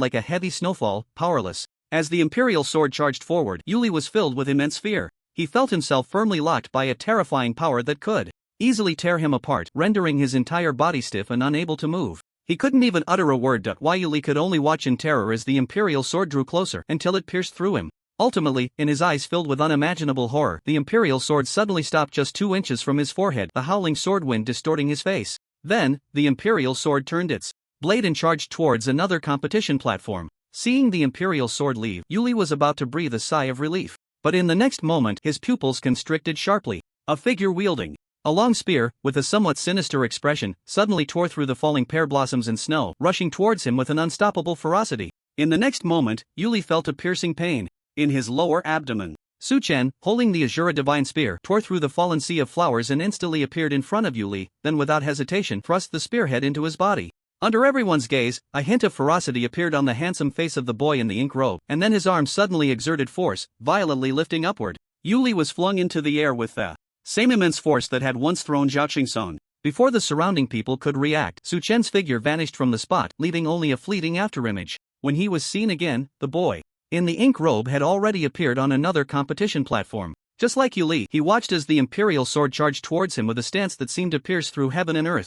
like a heavy snowfall, powerless. As the imperial sword charged forward, Yu Li was filled with immense fear. He felt himself firmly locked by a terrifying power that could easily tear him apart, rendering his entire body stiff and unable to move. He couldn't even utter a word. While Yu Li could only watch in terror as the imperial sword drew closer until it pierced through him. Ultimately, in his eyes filled with unimaginable horror, the imperial sword suddenly stopped just 2 inches from his forehead, the howling sword wind distorting his face. Then, the imperial sword turned its blade and charged towards another competition platform. Seeing the imperial sword leave, Yu Li was about to breathe a sigh of relief. But in the next moment, his pupils constricted sharply. A figure wielding a long spear, with a somewhat sinister expression, suddenly tore through the falling pear blossoms and snow, rushing towards him with an unstoppable ferocity. In the next moment, Yu Li felt a piercing pain in his lower abdomen. Su Chen, holding the Azura divine spear, tore through the fallen sea of flowers and instantly appeared in front of Yu Li, then without hesitation thrust the spearhead into his body. Under everyone's gaze, a hint of ferocity appeared on the handsome face of the boy in the ink robe, and then his arm suddenly exerted force, violently lifting upward. Yu Li was flung into the air with the same immense force that had once thrown Zhao Qingson. Before the surrounding people could react, Su Chen's figure vanished from the spot, leaving only a fleeting afterimage. When he was seen again, the boy in the ink robe had already appeared on another competition platform. Just like Yu Li, he watched as the imperial sword charged towards him with a stance that seemed to pierce through heaven and earth.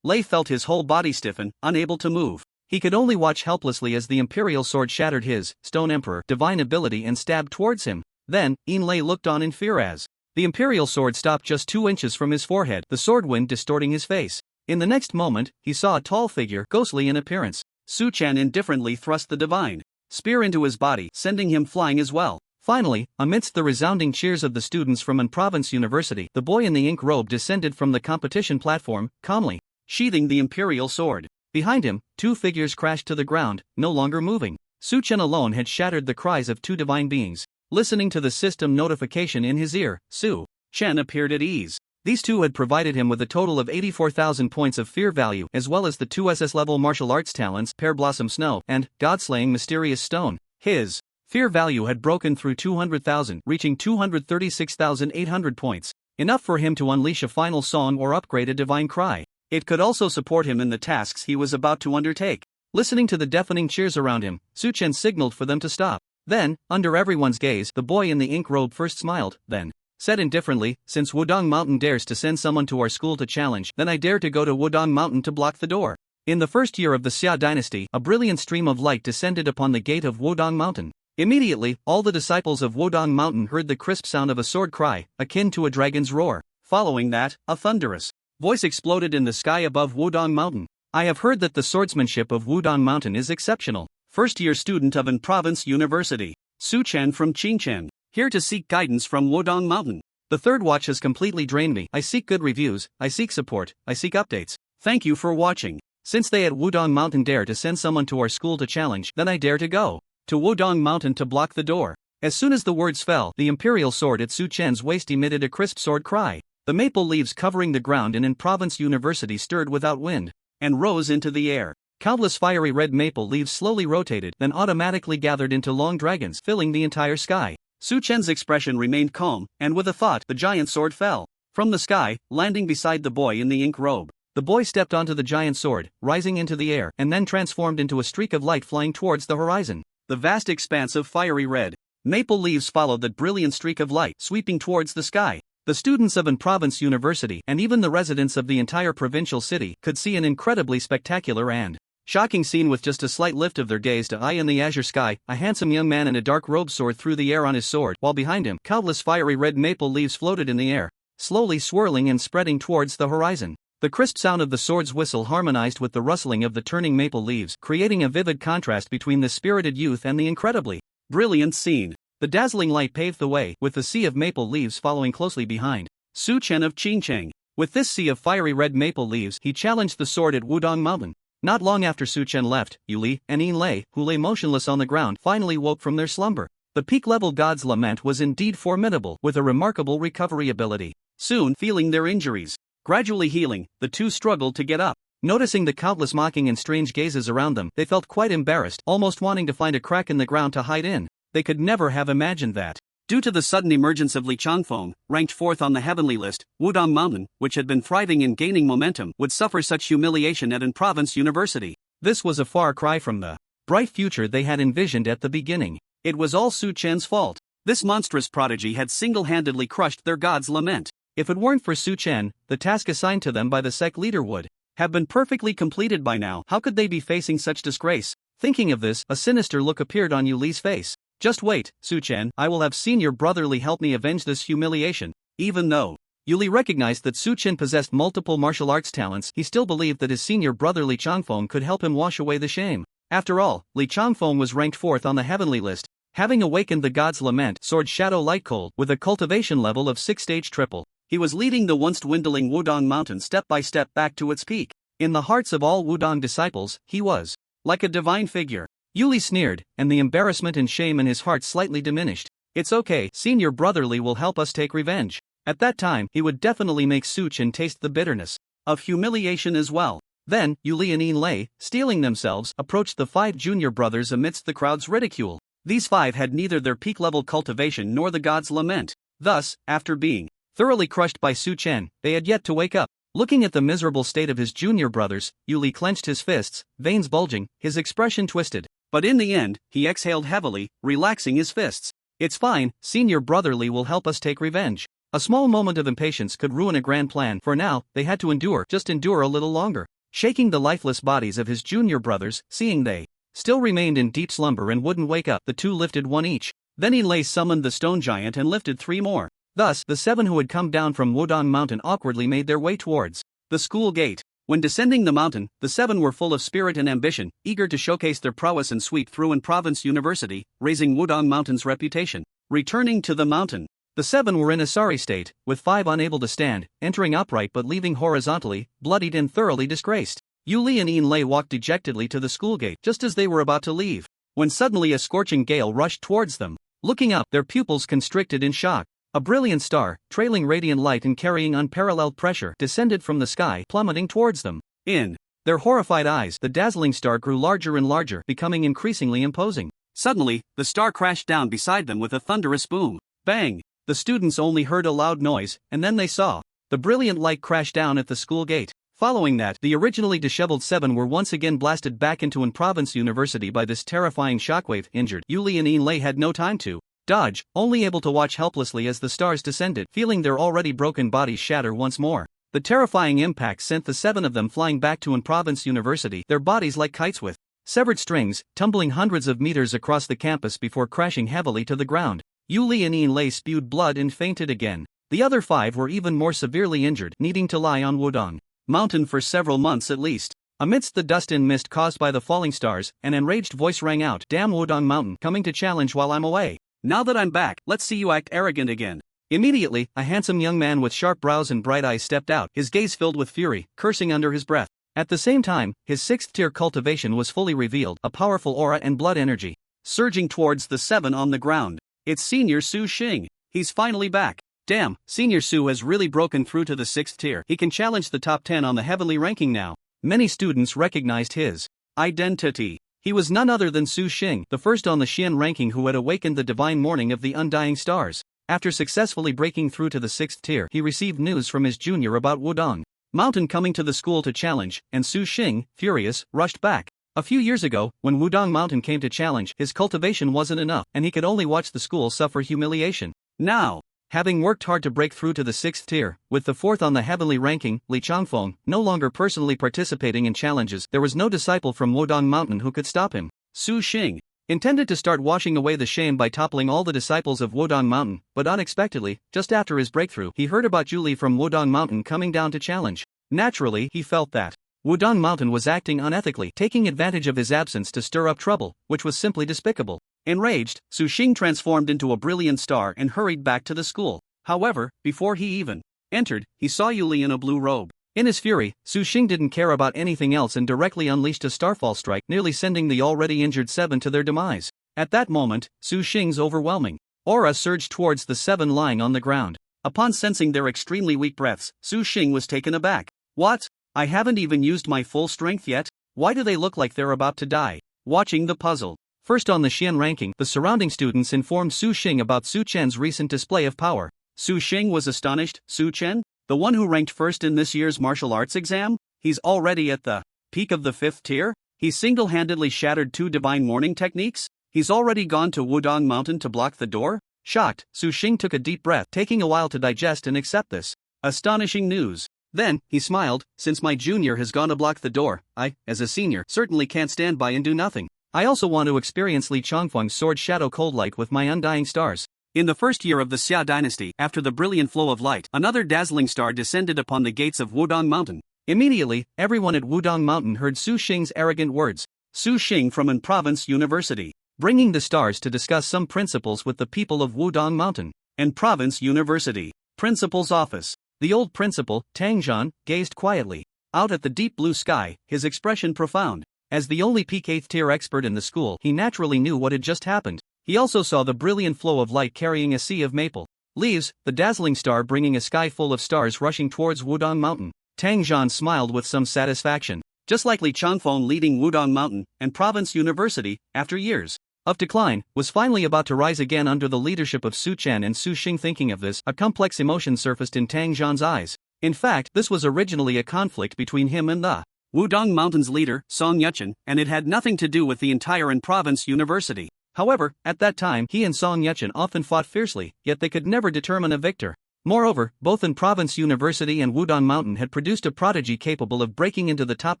Lei felt his whole body stiffen, unable to move. He could only watch helplessly as the imperial sword shattered his Stone Emperor divine ability and stabbed towards him. Then, Lei looked on in fear as the imperial sword stopped just 2 inches from his forehead, the sword wind distorting his face. In the next moment, he saw a tall figure, ghostly in appearance. Su Chen indifferently thrust the divine spear into his body, sending him flying as well. Finally, amidst the resounding cheers of the students from An Province University, the boy in the ink robe descended from the competition platform, calmly sheathing the imperial sword. Behind him, 2 figures crashed to the ground, no longer moving. Su Chen alone had shattered the cries of 2 divine beings. Listening to the system notification in his ear, Su Chen appeared at ease. These 2 had provided him with a total of 84,000 points of fear value, as well as the 2 SS-level martial arts talents, Pear Blossom Snow, and God-Slaying Mysterious Stone. His fear value had broken through 200,000, reaching 236,800 points, enough for him to unleash a final song or upgrade a divine cry. It could also support him in the tasks he was about to undertake. Listening to the deafening cheers around him, Su Chen signaled for them to stop. Then, under everyone's gaze, the boy in the ink robe first smiled, then said indifferently, "Since Wudong Mountain dares to send someone to our school to challenge, then I dare to go to Wudong Mountain to block the door." In the first year of the Xia dynasty, a brilliant stream of light descended upon the gate of Wudong Mountain. Immediately, all the disciples of Wudong Mountain heard the crisp sound of a sword cry, akin to a dragon's roar. Following that, a thunderous voice exploded in the sky above Wudong Mountain. "I have heard that the swordsmanship of Wudong Mountain is exceptional. First-year student of An Province University, Su Chen from Qingchen, here to seek guidance from Wudong Mountain. The third watch has completely drained me. I seek good reviews, I seek support, I seek updates. Thank you for watching. Since they at Wudong Mountain dare to send someone to our school to challenge, then I dare to go to Wudong Mountain to block the door." As soon as the words fell, the imperial sword at Su Chen's waist emitted a crisp sword cry. The maple leaves covering the ground in Province University stirred without wind and rose into the air. Countless fiery red maple leaves slowly rotated, then automatically gathered into long dragons, filling the entire sky. Su Chen's expression remained calm, and with a thought, the giant sword fell from the sky, landing beside the boy in the ink robe. The boy stepped onto the giant sword, rising into the air, and then transformed into a streak of light flying towards the horizon. The vast expanse of fiery red maple leaves followed that brilliant streak of light, sweeping towards the sky. The students of Province University, and even the residents of the entire provincial city, could see an incredibly spectacular and shocking scene with just a slight lift of their gaze to eye in the azure sky. A handsome young man in a dark robe soared through the air on his sword, while behind him, countless fiery red maple leaves floated in the air, slowly swirling and spreading towards the horizon. The crisp sound of the sword's whistle harmonized with the rustling of the turning maple leaves, creating a vivid contrast between the spirited youth and the incredibly brilliant scene. The dazzling light paved the way, with the sea of maple leaves following closely behind. Su Chen of Qingcheng. With this sea of fiery red maple leaves, he challenged the sword at Wudong Mountain. Not long after Su Chen left, Yuli and Yin Lei, who lay motionless on the ground, finally woke from their slumber. The peak-level god's lament was indeed formidable, with a remarkable recovery ability. Soon, feeling their injuries gradually healing, the two struggled to get up. Noticing the countless mocking and strange gazes around them, they felt quite embarrassed, almost wanting to find a crack in the ground to hide in. They could never have imagined that. Due to the sudden emergence of Li Changfeng, ranked 4th on the heavenly list, Wudong Mountain, which had been thriving and gaining momentum, would suffer such humiliation at Province University. This was a far cry from the bright future they had envisioned at the beginning. It was all Su Chen's fault. This monstrous prodigy had single-handedly crushed their god's lament. If it weren't for Su Chen, the task assigned to them by the sect leader would have been perfectly completed by now. How could they be facing such disgrace? Thinking of this, a sinister look appeared on Yuli's face. Just wait, Su Chen, I will have senior brotherly help me avenge this humiliation. Even though Yuli recognized that Su Chen possessed multiple martial arts talents, he still believed that his senior brother Li Changfeng could help him wash away the shame. After all, Li Changfeng was ranked 4th on the heavenly list, having awakened the god's lament sword Shadow Light Cold with a cultivation level of 6-stage triple. He was leading the once dwindling Wudong Mountain step by step back to its peak. In the hearts of all Wudong disciples, he was like a divine figure. Yuli sneered, and the embarrassment and shame in his heart slightly diminished. It's okay, senior brotherly will help us take revenge. At that time, he would definitely make Su Chen taste the bitterness of humiliation as well. Then, Yuli and Yin Lei, steeling themselves, approached the 5 junior brothers amidst the crowd's ridicule. These 5 had neither their peak-level cultivation nor the god's lament. Thus, after being thoroughly crushed by Su Chen, they had yet to wake up. Looking at the miserable state of his junior brothers, Yuli clenched his fists, veins bulging, his expression twisted. But in the end, he exhaled heavily, relaxing his fists. It's fine, senior brotherly will help us take revenge. A small moment of impatience could ruin a grand plan. For now, they had to just endure a little longer. Shaking the lifeless bodies of his junior brothers, seeing they still remained in deep slumber and wouldn't wake up, the two lifted one each. Then Yin Lei summoned the stone giant and lifted 3 more. Thus, the 7 who had come down from Wudong Mountain awkwardly made their way towards the school gate. When descending the mountain, the 7 were full of spirit and ambition, eager to showcase their prowess and sweep through Province University, raising Wudong Mountain's reputation. Returning to the mountain, the 7 were in a sorry state, with 5 unable to stand, entering upright but leaving horizontally, bloodied and thoroughly disgraced. Yuli and Yin Lei walked dejectedly to the school gate just as they were about to leave, when suddenly a scorching gale rushed towards them. Looking up, their pupils constricted in shock. A brilliant star, trailing radiant light and carrying unparalleled pressure, descended from the sky, plummeting towards them. In their horrified eyes, the dazzling star grew larger and larger, becoming increasingly imposing. Suddenly, the star crashed down beside them with a thunderous boom. Bang! The students only heard a loud noise, and then they saw the brilliant light crash down at the school gate. Following that, the originally disheveled 7 were once again blasted back into Province University by this terrifying shockwave. Injured, Yuli and Yin Lei had no time to dodge, only able to watch helplessly as the stars descended, feeling their already broken bodies shatter once more. The terrifying impact sent the 7 of them flying back to Province University, their bodies like kites with severed strings, tumbling hundreds of meters across the campus before crashing heavily to the ground. Yuli and Yin Lei spewed blood and fainted again. The other 5 were even more severely injured, needing to lie on Wudong Mountain for several months at least. Amidst the dust and mist caused by the falling stars, an enraged voice rang out, "Damn Wudong Mountain, coming to challenge while I'm away. Now that I'm back, let's see you act arrogant again." Immediately, a handsome young man with sharp brows and bright eyes stepped out, his gaze filled with fury, cursing under his breath. At the same time, his 6th-tier cultivation was fully revealed, a powerful aura and blood energy surging towards the 7 on the ground. It's Senior Su Xing. He's finally back. Damn, Senior Su has really broken through to the 6th tier. He can challenge the top 10 on the heavenly ranking now. Many students recognized his identity. He was none other than Su Xing, the first on the Xian ranking who had awakened the divine morning of the undying stars. After successfully breaking through to the 6th tier, he received news from his junior about Wudong Mountain coming to the school to challenge, and Su Xing, furious, rushed back. A few years ago, when Wudong Mountain came to challenge, his cultivation wasn't enough, and he could only watch the school suffer humiliation. Now, having worked hard to break through to the 6th tier, with the 4th on the heavenly ranking, Li Changfeng, no longer personally participating in challenges, there was no disciple from Wudong Mountain who could stop him. Su Xing intended to start washing away the shame by toppling all the disciples of Wudong Mountain, but unexpectedly, just after his breakthrough, he heard about Julie from Wudong Mountain coming down to challenge. Naturally, he felt that Wudong Mountain was acting unethically, taking advantage of his absence to stir up trouble, which was simply despicable. Enraged, Su Xing transformed into a brilliant star and hurried back to the school. However, before he even entered, he saw Yuli in a blue robe. In his fury, Su Xing didn't care about anything else and directly unleashed a starfall strike, nearly sending the already injured 7 to their demise. At that moment, Su Xing's overwhelming aura surged towards the 7 lying on the ground. Upon sensing their extremely weak breaths, Su Xing was taken aback. What? I haven't even used my full strength yet? Why do they look like they're about to die? Watching the puzzle. First on the Xian ranking, the surrounding students informed Su Xing about Su Chen's recent display of power. Su Xing was astonished. Su Chen? The one who ranked first in this year's martial arts exam? He's already at the peak of the 5th tier? He's single-handedly shattered 2 divine morning techniques? He's already gone to Wudong Mountain to block the door? Shocked, Su Xing took a deep breath, taking a while to digest and accept this astonishing news. Then, he smiled, since my junior has gone to block the door, I, as a senior, certainly can't stand by and do nothing. I also want to experience Li Changfeng's sword shadow cold light with my undying stars. In the first year of the Xia dynasty, after the brilliant flow of light, another dazzling star descended upon the gates of Wudong Mountain. Immediately, everyone at Wudong Mountain heard Su Xing's arrogant words. Su Xing from An Province University, bringing the stars to discuss some principles with the people of Wudong Mountain. An Province University, Principal's office. The old principal, Tang Zhan, gazed quietly out at the deep blue sky, his expression profound. As the only peak 8th tier expert in the school, he naturally knew what had just happened. He also saw the brilliant flow of light carrying a sea of maple leaves, the dazzling star bringing a sky full of stars rushing towards Wudong Mountain. Tang Zhan smiled with some satisfaction. Just like Li Changfeng leading Wudong Mountain and Province University, after years of decline, was finally about to rise again under the leadership of Su Chen and Su Xing. Thinking of this, a complex emotion surfaced in Tang Zhan's eyes. In fact, this was originally a conflict between him and the Wudong Mountain's leader, Song Yuchen, and it had nothing to do with the entire An Province University. However, at that time he and Song Yuchen often fought fiercely, yet they could never determine a victor. Moreover, both An Province University and Wudong Mountain had produced a prodigy capable of breaking into the top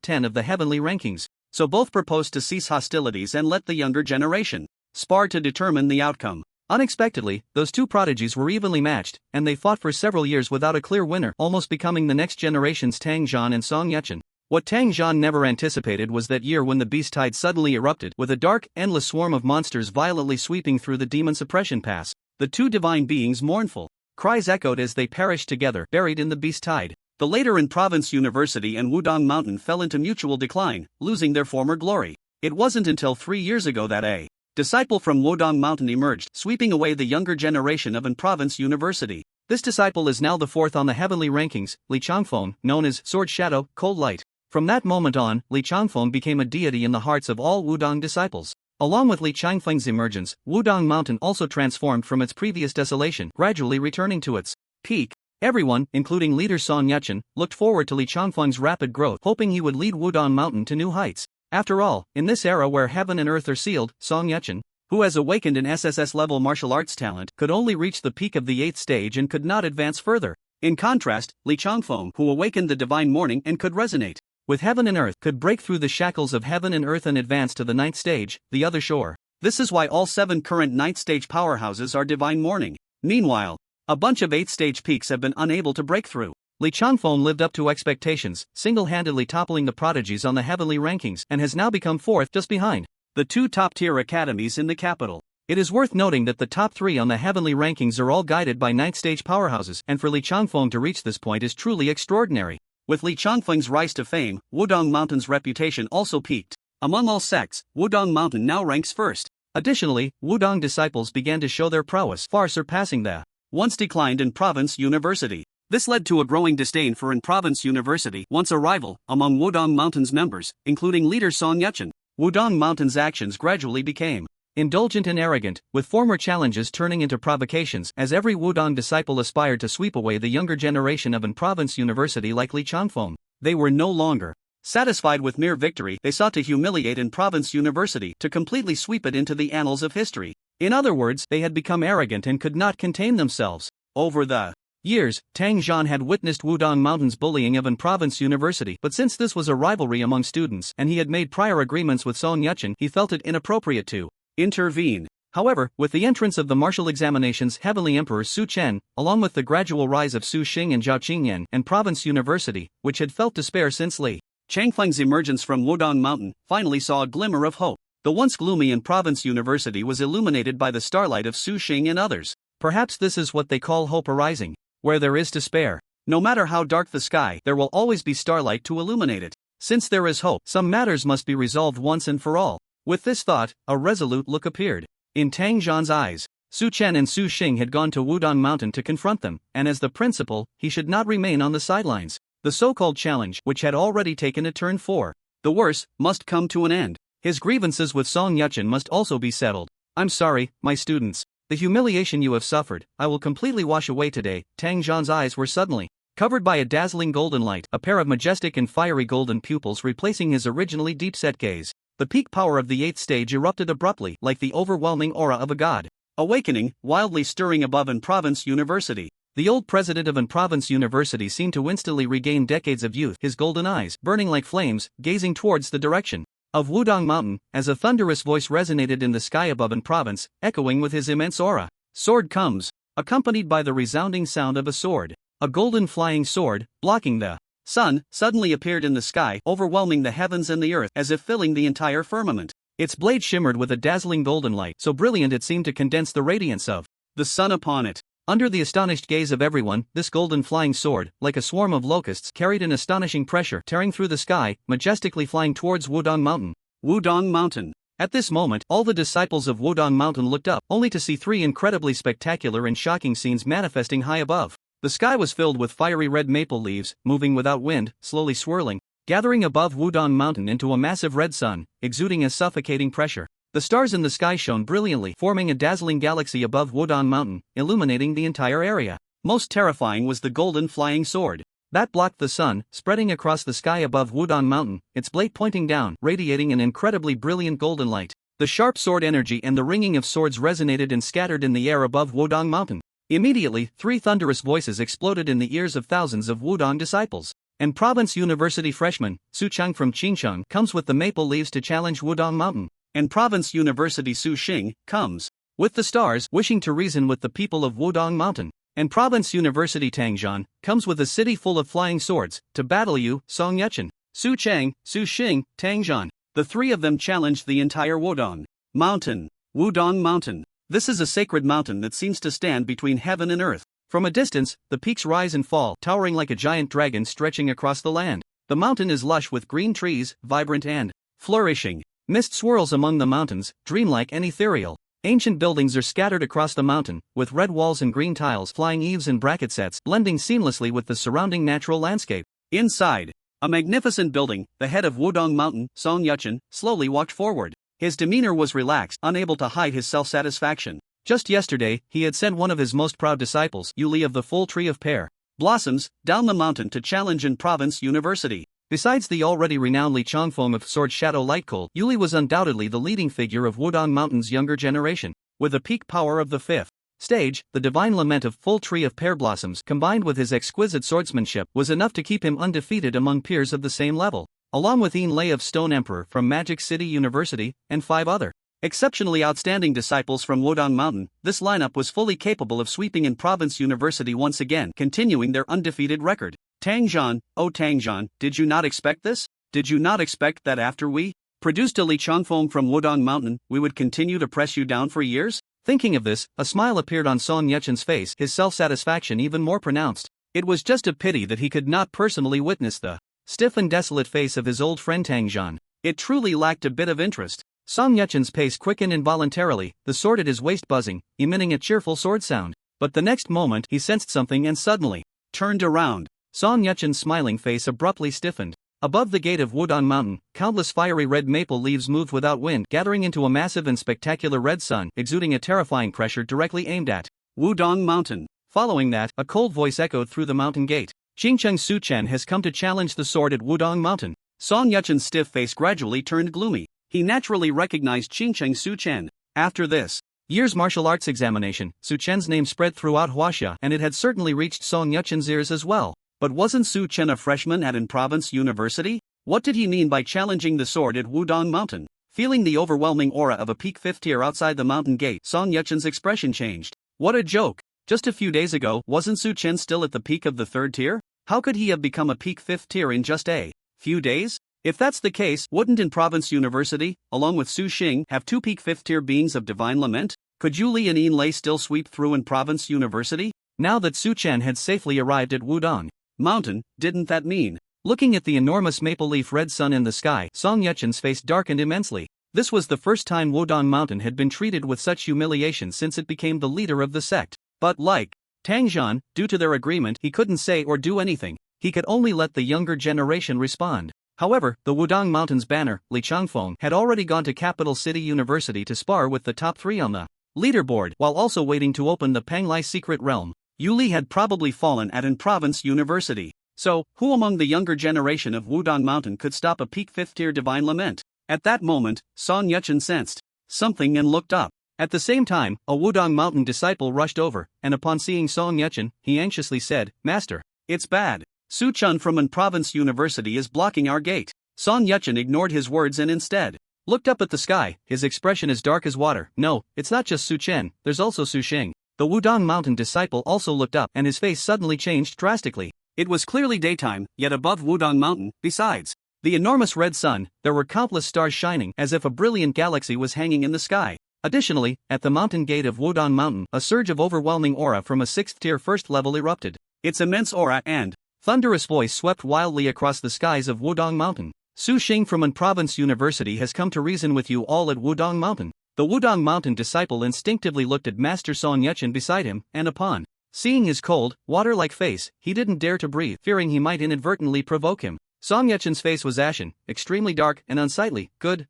10 of the heavenly rankings, so both proposed to cease hostilities and let the younger generation spar to determine the outcome. Unexpectedly, those two prodigies were evenly matched, and they fought for several years without a clear winner, almost becoming the next generation's Tang Zhan and Song Yuchen. What Tang Zhan never anticipated was that year when the beast tide suddenly erupted, with a dark, endless swarm of monsters violently sweeping through the demon suppression pass. The two divine beings' mournful cries echoed as they perished together, buried in the beast tide. The later An Province University and Wudong Mountain fell into mutual decline, losing their former glory. It wasn't until 3 years ago that a disciple from Wudong Mountain emerged, sweeping away the younger generation of An Province University. This disciple is now the 4th on the heavenly rankings, Li Changfeng, known as Sword Shadow, Cold Light. From that moment on, Li Changfeng became a deity in the hearts of all Wudong disciples. Along with Li Changfeng's emergence, Wudong Mountain also transformed from its previous desolation, gradually returning to its peak. Everyone, including leader Song Yuchen, looked forward to Li Changfeng's rapid growth, hoping he would lead Wudong Mountain to new heights. After all, in this era where heaven and earth are sealed, Song Yuchen, who has awakened an SSS-level martial arts talent, could only reach the peak of the 8th stage and could not advance further. In contrast, Li Changfeng, who awakened the divine morning and could resonate with heaven and earth, could break through the shackles of heaven and earth and advance to the 9th stage, the other shore. This is why all 7 current 9th stage powerhouses are divine morning. Meanwhile, a bunch of 8th stage peaks have been unable to break through. Li Changfeng lived up to expectations, single-handedly toppling the prodigies on the heavenly rankings, and has now become 4th just behind the 2 top-tier academies in the capital. It is worth noting that the top 3 on the heavenly rankings are all guided by 9th stage powerhouses, and for Li Changfeng to reach this point is truly extraordinary. With Li Changfeng's rise to fame, Wudong Mountain's reputation also peaked. Among all sects, Wudong Mountain now ranks first. Additionally, Wudong disciples began to show their prowess, far surpassing the once declined in Province University. This led to a growing disdain for in Province University, once a rival, among Wudong Mountain's members, including leader Song Yutchen. Wudong Mountain's actions gradually became indulgent and arrogant, with former challenges turning into provocations as every Wudong disciple aspired to sweep away the younger generation of an Province University like Li Changfeng. They were no longer satisfied with mere victory, they sought to humiliate in Province University to completely sweep it into the annals of history. In other words, they had become arrogant and could not contain themselves. Over the years, Tang Zhan had witnessed Wudong Mountain's bullying of an Province University, but since this was a rivalry among students and he had made prior agreements with Song Yutchen, he felt it inappropriate to intervene. However, with the entrance of the martial examinations, Heavenly Emperor Su Chen, along with the gradual rise of Su Xing and Zhao Qingyan and Province University, which had felt despair since Li Changfeng's emergence from Wudong Mountain, finally saw a glimmer of hope. The once gloomy and Province University was illuminated by the starlight of Su Xing and others. Perhaps this is what they call hope arising. Where there is despair, no matter how dark the sky, there will always be starlight to illuminate it. Since there is hope, some matters must be resolved once and for all. With this thought, a resolute look appeared in Tang Zhan's eyes. Su Chen and Su Xing had gone to Wudong Mountain to confront them, and as the principal, he should not remain on the sidelines. The so-called challenge, which had already taken a turn for the worse, must come to an end. His grievances with Song Yutchen must also be settled. I'm sorry, my students. The humiliation you have suffered, I will completely wash away today. Tang Zhan's eyes were suddenly covered by a dazzling golden light, a pair of majestic and fiery golden pupils replacing his originally deep-set gaze. The peak power of the 8th stage erupted abruptly like the overwhelming aura of a god. Awakening, wildly stirring above an Province University. The old president of an Province University seemed to instantly regain decades of youth, his golden eyes, burning like flames, gazing towards the direction of Wudong Mountain, as a thunderous voice resonated in the sky above an province, echoing with his immense aura. Sword comes, accompanied by the resounding sound of a sword. A golden flying sword, blocking the sun, suddenly appeared in the sky, overwhelming the heavens and the earth, as if filling the entire firmament. Its blade shimmered with a dazzling golden light, so brilliant it seemed to condense the radiance of the sun upon it. Under the astonished gaze of everyone, this golden flying sword, like a swarm of locusts, carried an astonishing pressure, tearing through the sky, majestically flying towards Wudong Mountain. Wudong Mountain. At this moment, all the disciples of Wudong Mountain looked up, only to see three incredibly spectacular and shocking scenes manifesting high above. The sky was filled with fiery red maple leaves, moving without wind, slowly swirling, gathering above Wudong Mountain into a massive red sun, exuding a suffocating pressure. The stars in the sky shone brilliantly, forming a dazzling galaxy above Wudong Mountain, illuminating the entire area. Most terrifying was the golden flying sword that blocked the sun, spreading across the sky above Wudong Mountain, its blade pointing down, radiating an incredibly brilliant golden light. The sharp sword energy and the ringing of swords resonated and scattered in the air above Wudong Mountain. Immediately, three thunderous voices exploded in the ears of thousands of Wudong disciples. And Province University freshman, Su Chang from Qingcheng, comes with the maple leaves to challenge Wudong Mountain. And Province University Su Xing comes with the stars, wishing to reason with the people of Wudong Mountain. And Province University Tang Zhan comes with a city full of flying swords to battle you, Song Yutchen. Su Chang, Su Xing, Tang Zhan. The three of them challenged the entire Wudong Mountain. Wudong Mountain. This is a sacred mountain that seems to stand between heaven and earth. From a distance, the peaks rise and fall, towering like a giant dragon stretching across the land. The mountain is lush with green trees, vibrant and flourishing. Mist swirls among the mountains, dreamlike and ethereal. Ancient buildings are scattered across the mountain, with red walls and green tiles, flying eaves and bracket sets, blending seamlessly with the surrounding natural landscape. Inside a magnificent building, the head of Wudong Mountain, Song Yutchen, slowly walked forward. His demeanor was relaxed, unable to hide his self-satisfaction. Just yesterday, he had sent one of his most proud disciples, Yuli of the Full Tree of Pear Blossoms, down the mountain to challenge in Province University. Besides the already renowned Li Changfeng of Sword Shadow Lightcold, Yuli was undoubtedly the leading figure of Wudong Mountain's younger generation. With the peak power of the 5th stage, the divine lament of Full Tree of Pear Blossoms, combined with his exquisite swordsmanship, was enough to keep him undefeated among peers of the same level. Along with Yin Lei of Stone Emperor from Magic City University, and 5 other exceptionally outstanding disciples from Wudong Mountain, this lineup was fully capable of sweeping in Province University once again, continuing their undefeated record. Tang Zhan, oh Tang Zhan, did you not expect this? Did you not expect that after we produced a Li Changfeng from Wudong Mountain, we would continue to press you down for years? Thinking of this, a smile appeared on Song Yutchen's face, his self-satisfaction even more pronounced. It was just a pity that he could not personally witness the stiff and desolate face of his old friend Tang Zhan. It truly lacked a bit of interest. Song Yutchen's pace quickened involuntarily, the sword at his waist buzzing, emitting a cheerful sword sound. But the next moment he sensed something and suddenly turned around. Song Yutchen's smiling face abruptly stiffened. Above the gate of Wudong Mountain, countless fiery red maple leaves moved without wind, gathering into a massive and spectacular red sun, exuding a terrifying pressure directly aimed at Wudong Mountain. Following that, a cold voice echoed through the mountain gate. Qingcheng Suchen has come to challenge the sword at Wudong Mountain. Song Yutchen's stiff face gradually turned gloomy. He naturally recognized Qingcheng Suchen. After this year's martial arts examination, Suchen's name spread throughout Huaxia, and it had certainly reached Song Yutchen's ears as well. But wasn't Suchen a freshman at An Province University? What did he mean by challenging the sword at Wudong Mountain? Feeling the overwhelming aura of a peak 5th tier outside the mountain gate, Song Yutchen's expression changed. What a joke! Just a few days ago, wasn't Suchen still at the peak of the 3rd tier? How could he have become a peak 5th tier in just a few days? If that's the case, wouldn't An Province University, along with Su Xing, have 2 peak 5th tier beings of divine lament? Could Yu Li and Yin Lei still sweep through An Province University? Now that Suchen had safely arrived at Wudong Mountain, didn't that mean? Looking at the enormous maple leaf red sun in the sky, Song Yutchen's face darkened immensely. This was the first time Wudong Mountain had been treated with such humiliation since it became the leader of the sect. But like Tang Zhan, due to their agreement, he couldn't say or do anything. He could only let the younger generation respond. However, the Wudong Mountain's banner, Li Changfeng, had already gone to Capital City University to spar with the top 3 on the leaderboard, while also waiting to open the Panglai secret realm. Yu Li had probably fallen at An Province University. So, who among the younger generation of Wudong Mountain could stop a peak 5th tier divine lament? At that moment, Song Yutchen sensed something and looked up. At the same time, a Wudong Mountain disciple rushed over, and upon seeing Song Yutchen, he anxiously said, "Master, it's bad. Su Chun from An Province University is blocking our gate." Song Yutchen ignored his words and instead looked up at the sky, his expression as dark as water. "No, it's not just Su Chen, there's also Su Xing." The Wudong Mountain disciple also looked up, and his face suddenly changed drastically. It was clearly daytime, yet above Wudong Mountain, besides the enormous red sun, there were countless stars shining, as if a brilliant galaxy was hanging in the sky. Additionally, at the mountain gate of Wudong Mountain, a surge of overwhelming aura from a 6th-tier first level erupted. Its immense aura and thunderous voice swept wildly across the skies of Wudong Mountain. Su Xing from An Province University has come to reason with you all at Wudong Mountain. The Wudong Mountain disciple instinctively looked at Master Song Yutchen beside him, and upon seeing his cold, water-like face, he didn't dare to breathe, fearing he might inadvertently provoke him. Song Yutchen's face was ashen, extremely dark and unsightly. Good.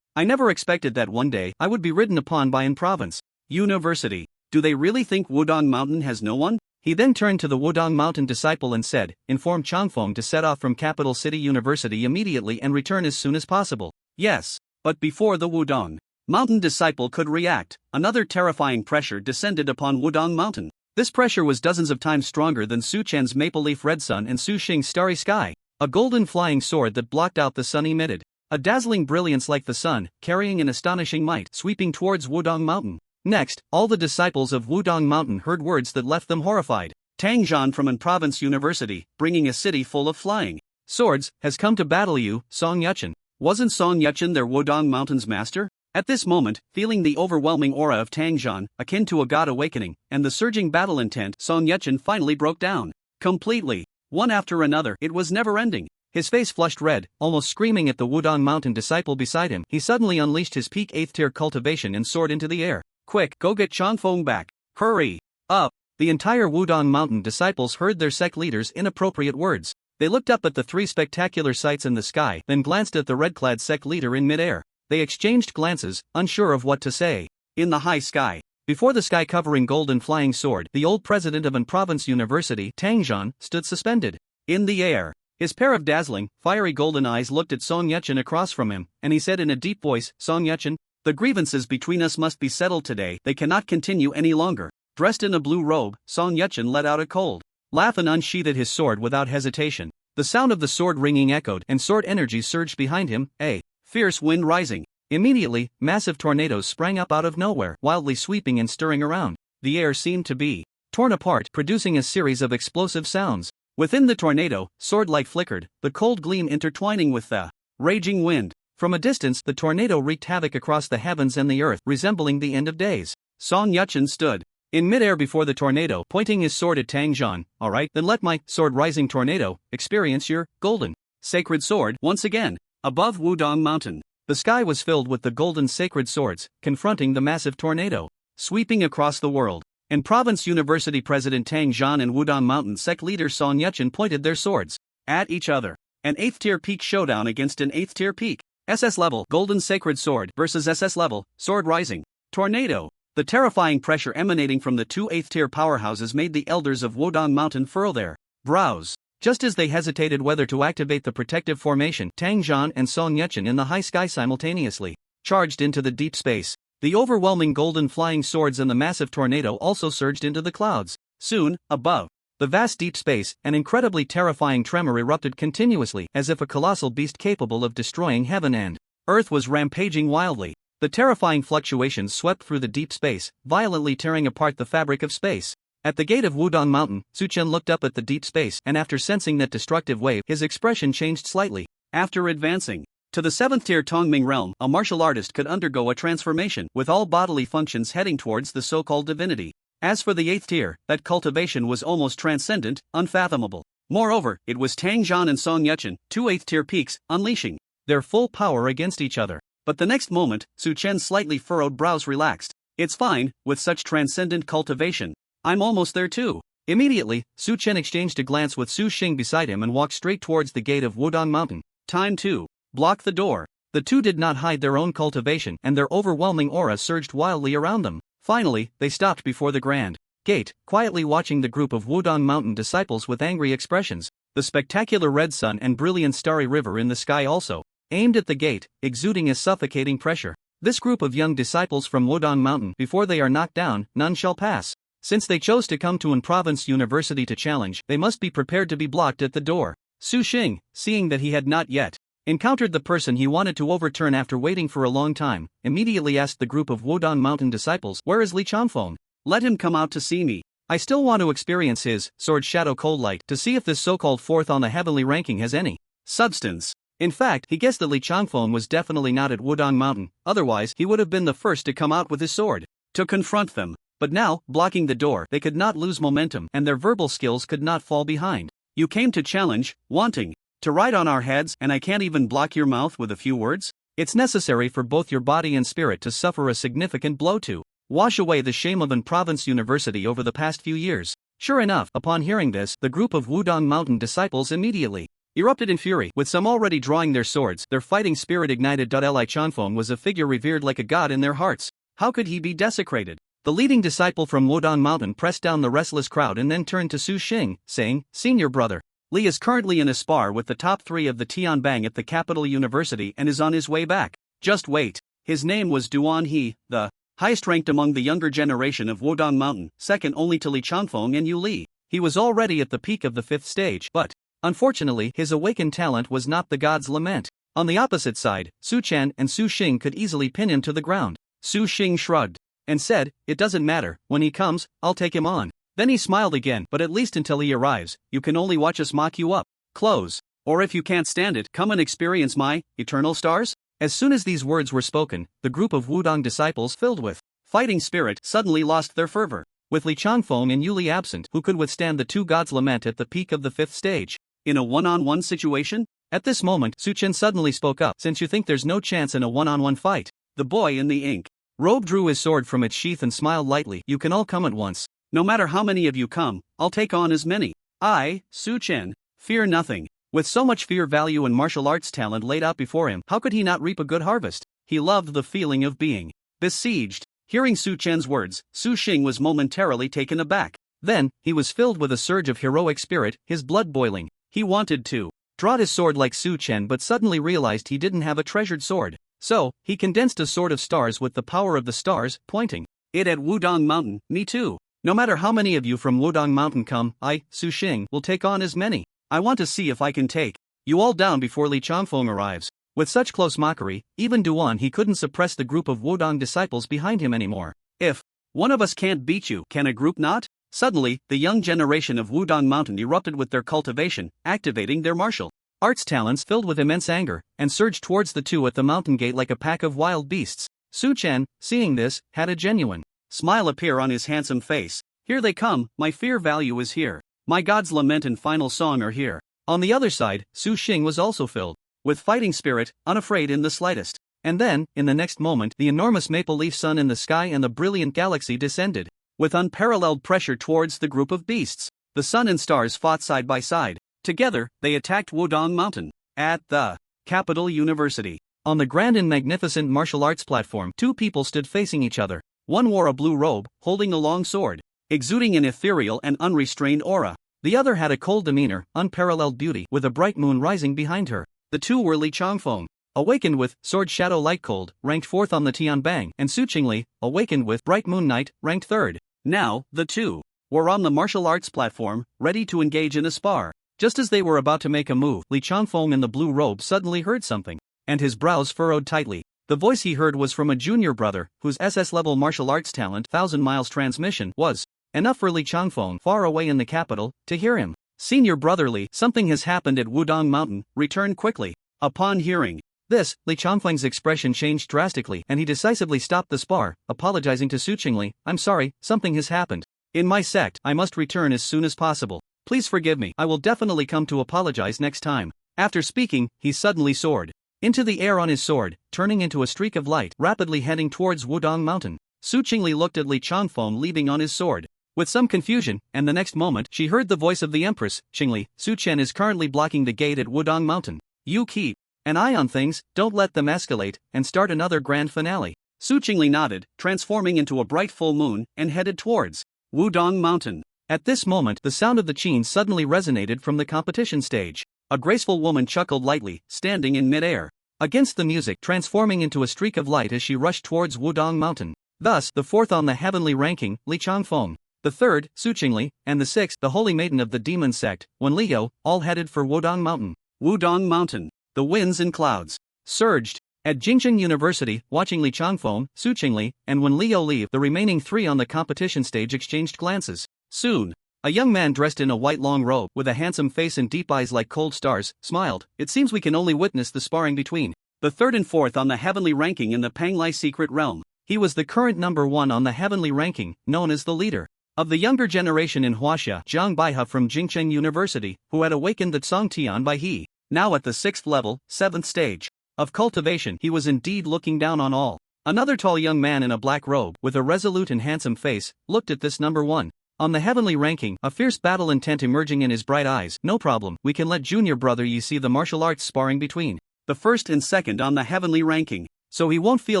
I never expected that one day I would be ridden upon by An Province University. Do they really think Wudong Mountain has no one? He then turned to the Wudong Mountain disciple and said, "Inform Changfeng to set off from Capital City University immediately and return as soon as possible." Yes, but before the Wudong Mountain disciple could react, another terrifying pressure descended upon Wudong Mountain. This pressure was dozens of times stronger than Su Chen's maple leaf red sun and Su Xing's starry sky. A golden flying sword that blocked out the sun emitted a dazzling brilliance like the sun, carrying an astonishing might, sweeping towards Wudong Mountain. Next, all the disciples of Wudong Mountain heard words that left them horrified. Tang Zhan from An Province University, bringing a city full of flying swords, has come to battle you, Song Yutchen. Wasn't Song Yutchen their Wudong Mountain's master? At this moment, feeling the overwhelming aura of Tang Zhan, akin to a god awakening, and the surging battle intent, Song Yutchen finally broke down. Completely. One after another, it was never ending. His face flushed red, almost screaming at the Wudong Mountain disciple beside him. He suddenly unleashed his peak 8th tier cultivation and soared into the air. "Quick, go get Changfeng back. Hurry up." The entire Wudong Mountain disciples heard their sect leader's inappropriate words. They looked up at the 3 spectacular sights in the sky, then glanced at the red-clad sect leader in midair. They exchanged glances, unsure of what to say. In the high sky, before the sky-covering golden flying sword, the old president of An Province University, Tang Zhan, stood suspended in the air. His pair of dazzling, fiery golden eyes looked at Song Yutchen across from him, and he said in a deep voice, "Song Yutchen, the grievances between us must be settled today. They cannot continue any longer." Dressed in a blue robe, Song Yutchen let out a cold laugh and unsheathed his sword without hesitation. The sound of the sword ringing echoed, and sword energy surged behind him, a fierce wind rising. Immediately, massive tornadoes sprang up out of nowhere, wildly sweeping and stirring around. The air seemed to be torn apart, producing a series of explosive sounds. Within the tornado, sword-light flickered, the cold gleam intertwining with the raging wind. From a distance, the tornado wreaked havoc across the heavens and the earth, resembling the end of days. Song Yutchen stood in midair before the tornado, pointing his sword at Tang Zhan. "All right, then let my sword-rising tornado experience your golden sacred sword once again." Above Wudong Mountain, the sky was filled with the golden sacred swords, confronting the massive tornado, sweeping across the world. In Province University President Tang Zhan and Wudong Mountain sect leader Song Yetchin pointed their swords at each other. An 8th tier peak showdown against an 8th tier peak. SS level Golden Sacred Sword versus SS level Sword Rising. Tornado. The terrifying pressure emanating from the two 8th tier powerhouses made the elders of Wudong Mountain furrow their brows. Just as they hesitated whether to activate the protective formation, Tang Zhan and Song Yetchin in the high sky simultaneously charged into the deep space. The overwhelming golden flying swords and the massive tornado also surged into the clouds. Soon, above the vast deep space, an incredibly terrifying tremor erupted continuously, as if a colossal beast capable of destroying heaven and earth was rampaging wildly. The terrifying fluctuations swept through the deep space, violently tearing apart the fabric of space. At the gate of Wudong Mountain, Su Chen looked up at the deep space, and after sensing that destructive wave, his expression changed slightly. After advancing to the 7th tier Tongming realm, a martial artist could undergo a transformation, with all bodily functions heading towards the so-called divinity. As for the 8th tier, that cultivation was almost transcendent, unfathomable. Moreover, it was Tang Zhan and Song Yetchin, two 8th tier peaks, unleashing their full power against each other. But the next moment, Su Chen's slightly furrowed brows relaxed. It's fine, with such transcendent cultivation. I'm almost there too. Immediately, Su Chen exchanged a glance with Su Xing beside him and walked straight towards the gate of Wudong Mountain. Time to block the door. The two did not hide their own cultivation, and their overwhelming aura surged wildly around them. Finally, they stopped before the grand gate, quietly watching the group of Wudong Mountain disciples with angry expressions. The spectacular red sun and brilliant starry river in the sky also aimed at the gate, exuding a suffocating pressure. This group of young disciples from Wudong Mountain, before they are knocked down, none shall pass. Since they chose to come to an province university to challenge, they must be prepared to be blocked at the door. Su Xing, seeing that he had not yet encountered the person he wanted to overturn after waiting for a long time, immediately asked the group of Wudong Mountain disciples, "Where is Li Chanfeng? Let him come out to see me. I still want to experience his sword shadow cold light to see if this so-called fourth on the heavenly ranking has any substance." In fact, he guessed that Li Chanfeng was definitely not at Wudong Mountain, otherwise he would have been the first to come out with his sword to confront them. But now, blocking the door, they could not lose momentum, and their verbal skills could not fall behind. "You came to challenge, wanting to ride on our heads, and I can't even block your mouth with a few words? It's necessary for both your body and spirit to suffer a significant blow to wash away the shame of an province university over the past few years." Sure enough, upon hearing this, the group of Wudong Mountain disciples immediately erupted in fury, with some already drawing their swords. Their fighting spirit ignited. Li Chanfeng was a figure revered like a god in their hearts. How could he be desecrated? The leading disciple from Wudong Mountain pressed down the restless crowd and then turned to Su Xing, saying, "Senior brother, Li is currently in a spar with the top 3 of the Tianbang at the capital university and is on his way back. Just wait." His name was Duan He, the highest ranked among the younger generation of Wudong Mountain, second only to Li Chanfeng and Yu Li. He was already at the peak of the 5th stage, but unfortunately, his awakened talent was not the god's lament. On the opposite side, Su Chen and Su Xing could easily pin him to the ground. Su Xing shrugged and said, "It doesn't matter, when he comes, I'll take him on." Then he smiled again, "But at least until he arrives, you can only watch us mock you up close. Or if you can't stand it, come and experience my eternal stars." As soon as these words were spoken, the group of Wudong disciples filled with fighting spirit suddenly lost their fervor. With Li Chanfeng and Yu Li absent, who could withstand the two gods' lament at the peak of the 5th stage? In a one-on-one situation? At this moment, Su Chen suddenly spoke up, "Since you think there's no chance in a one-on-one fight." The boy in the ink robe drew his sword from its sheath and smiled lightly. "You can all come at once. No matter how many of you come, I'll take on as many. I, Su Chen, fear nothing." With so much fear value and martial arts talent laid out before him, how could he not reap a good harvest? He loved the feeling of being besieged. Hearing Su Chen's words, Su Xing was momentarily taken aback. Then, he was filled with a surge of heroic spirit, his blood boiling. He wanted to draw his sword like Su Chen, but suddenly realized he didn't have a treasured sword. So, he condensed a sword of stars with the power of the stars, pointing it at Wudong Mountain. "Me too. No matter how many of you from Wudong Mountain come, I, Su Xing, will take on as many. I want to see if I can take you all down before Li Chanfeng arrives." With such close mockery, even Duan He couldn't suppress the group of Wudong disciples behind him anymore. "If one of us can't beat you, can a group not?" Suddenly, the young generation of Wudong Mountain erupted with their cultivation, activating their martial arts talents filled with immense anger, and surged towards the two at the mountain gate like a pack of wild beasts. Su Chen, seeing this, had a genuine smile appear on his handsome face. "Here they come, my fear value is here. My god's lament and final song are here." On the other side, Su Xing was also filled with fighting spirit, unafraid in the slightest. And then, in the next moment, the enormous maple leaf sun in the sky and the brilliant galaxy descended. with unparalleled pressure towards the group of beasts. The sun and stars fought side by side. Together, they attacked Wudong Mountain. At the capital university, on the grand and magnificent martial arts platform, two people stood facing each other. One wore a blue robe, holding a long sword, exuding an ethereal and unrestrained aura. The other had a cold demeanor, unparalleled beauty, with a bright moon rising behind her. The two were Li Changfeng, awakened with Sword Shadow Light Cold, ranked 4th on the Tianbang, and Su Qingli, awakened with Bright Moon Night, ranked 3rd. Now, the two were on the martial arts platform, ready to engage in a spar. Just as they were about to make a move, Li Changfeng in the blue robe suddenly heard something, and his brows furrowed tightly. The voice he heard was from a junior brother, whose SS-level martial arts talent, 1,000 miles transmission, was enough for Li Changfeng, far away in the capital, to hear him. Senior brother Li, something has happened at Wudong Mountain, return quickly. Upon hearing this, Li Changfeng's expression changed drastically, and he decisively stopped the spar, apologizing to Su Qingli. I'm sorry, something has happened. In my sect, I must return as soon as possible. Please forgive me, I will definitely come to apologize next time. After speaking, he suddenly soared into the air on his sword, turning into a streak of light, rapidly heading towards Wudong Mountain. Su Qingli looked at Li Changfeng leaving on his sword with some confusion, and the next moment, she heard the voice of the Empress. Qingli, Su Chen is currently blocking the gate at Wudong Mountain. You keep an eye on things, don't let them escalate, and start another grand finale. Su Qingli nodded, transforming into a bright full moon, and headed towards Wudong Mountain. At this moment, the sound of the qin suddenly resonated from the competition stage. A graceful woman chuckled lightly, standing in mid-air against the music, transforming into a streak of light as she rushed towards Wudong Mountain. Thus, the 4th on the heavenly ranking, Li Changfeng, the 3rd, Su Qingli, and the 6th, the holy maiden of the demon sect, Wen Liu, all headed for Wudong Mountain. Wudong Mountain. The winds and clouds surged. At Jingcheng University, watching Li Changfeng, Su Qingli, and Wen Liu leave, the remaining 3 on the competition stage exchanged glances. Soon, a young man dressed in a white long robe, with a handsome face and deep eyes like cold stars, smiled. It seems we can only witness the sparring between the 3rd and 4th on the heavenly ranking in the Panglai secret realm. He was the current number 1 on the heavenly ranking, known as the leader of the younger generation in Huaxia, Zhang Baihe from Jingcheng University, who had awakened the Tsong Tian Baihe. Now at the 6th level, 7th stage of cultivation, he was indeed looking down on all. Another tall young man in a black robe, with a resolute and handsome face, looked at this number 1 on the heavenly ranking, a fierce battle intent emerging in his bright eyes. No problem, we can let junior brother Yi see the martial arts sparring between the 1st and 2nd on the heavenly ranking, so he won't feel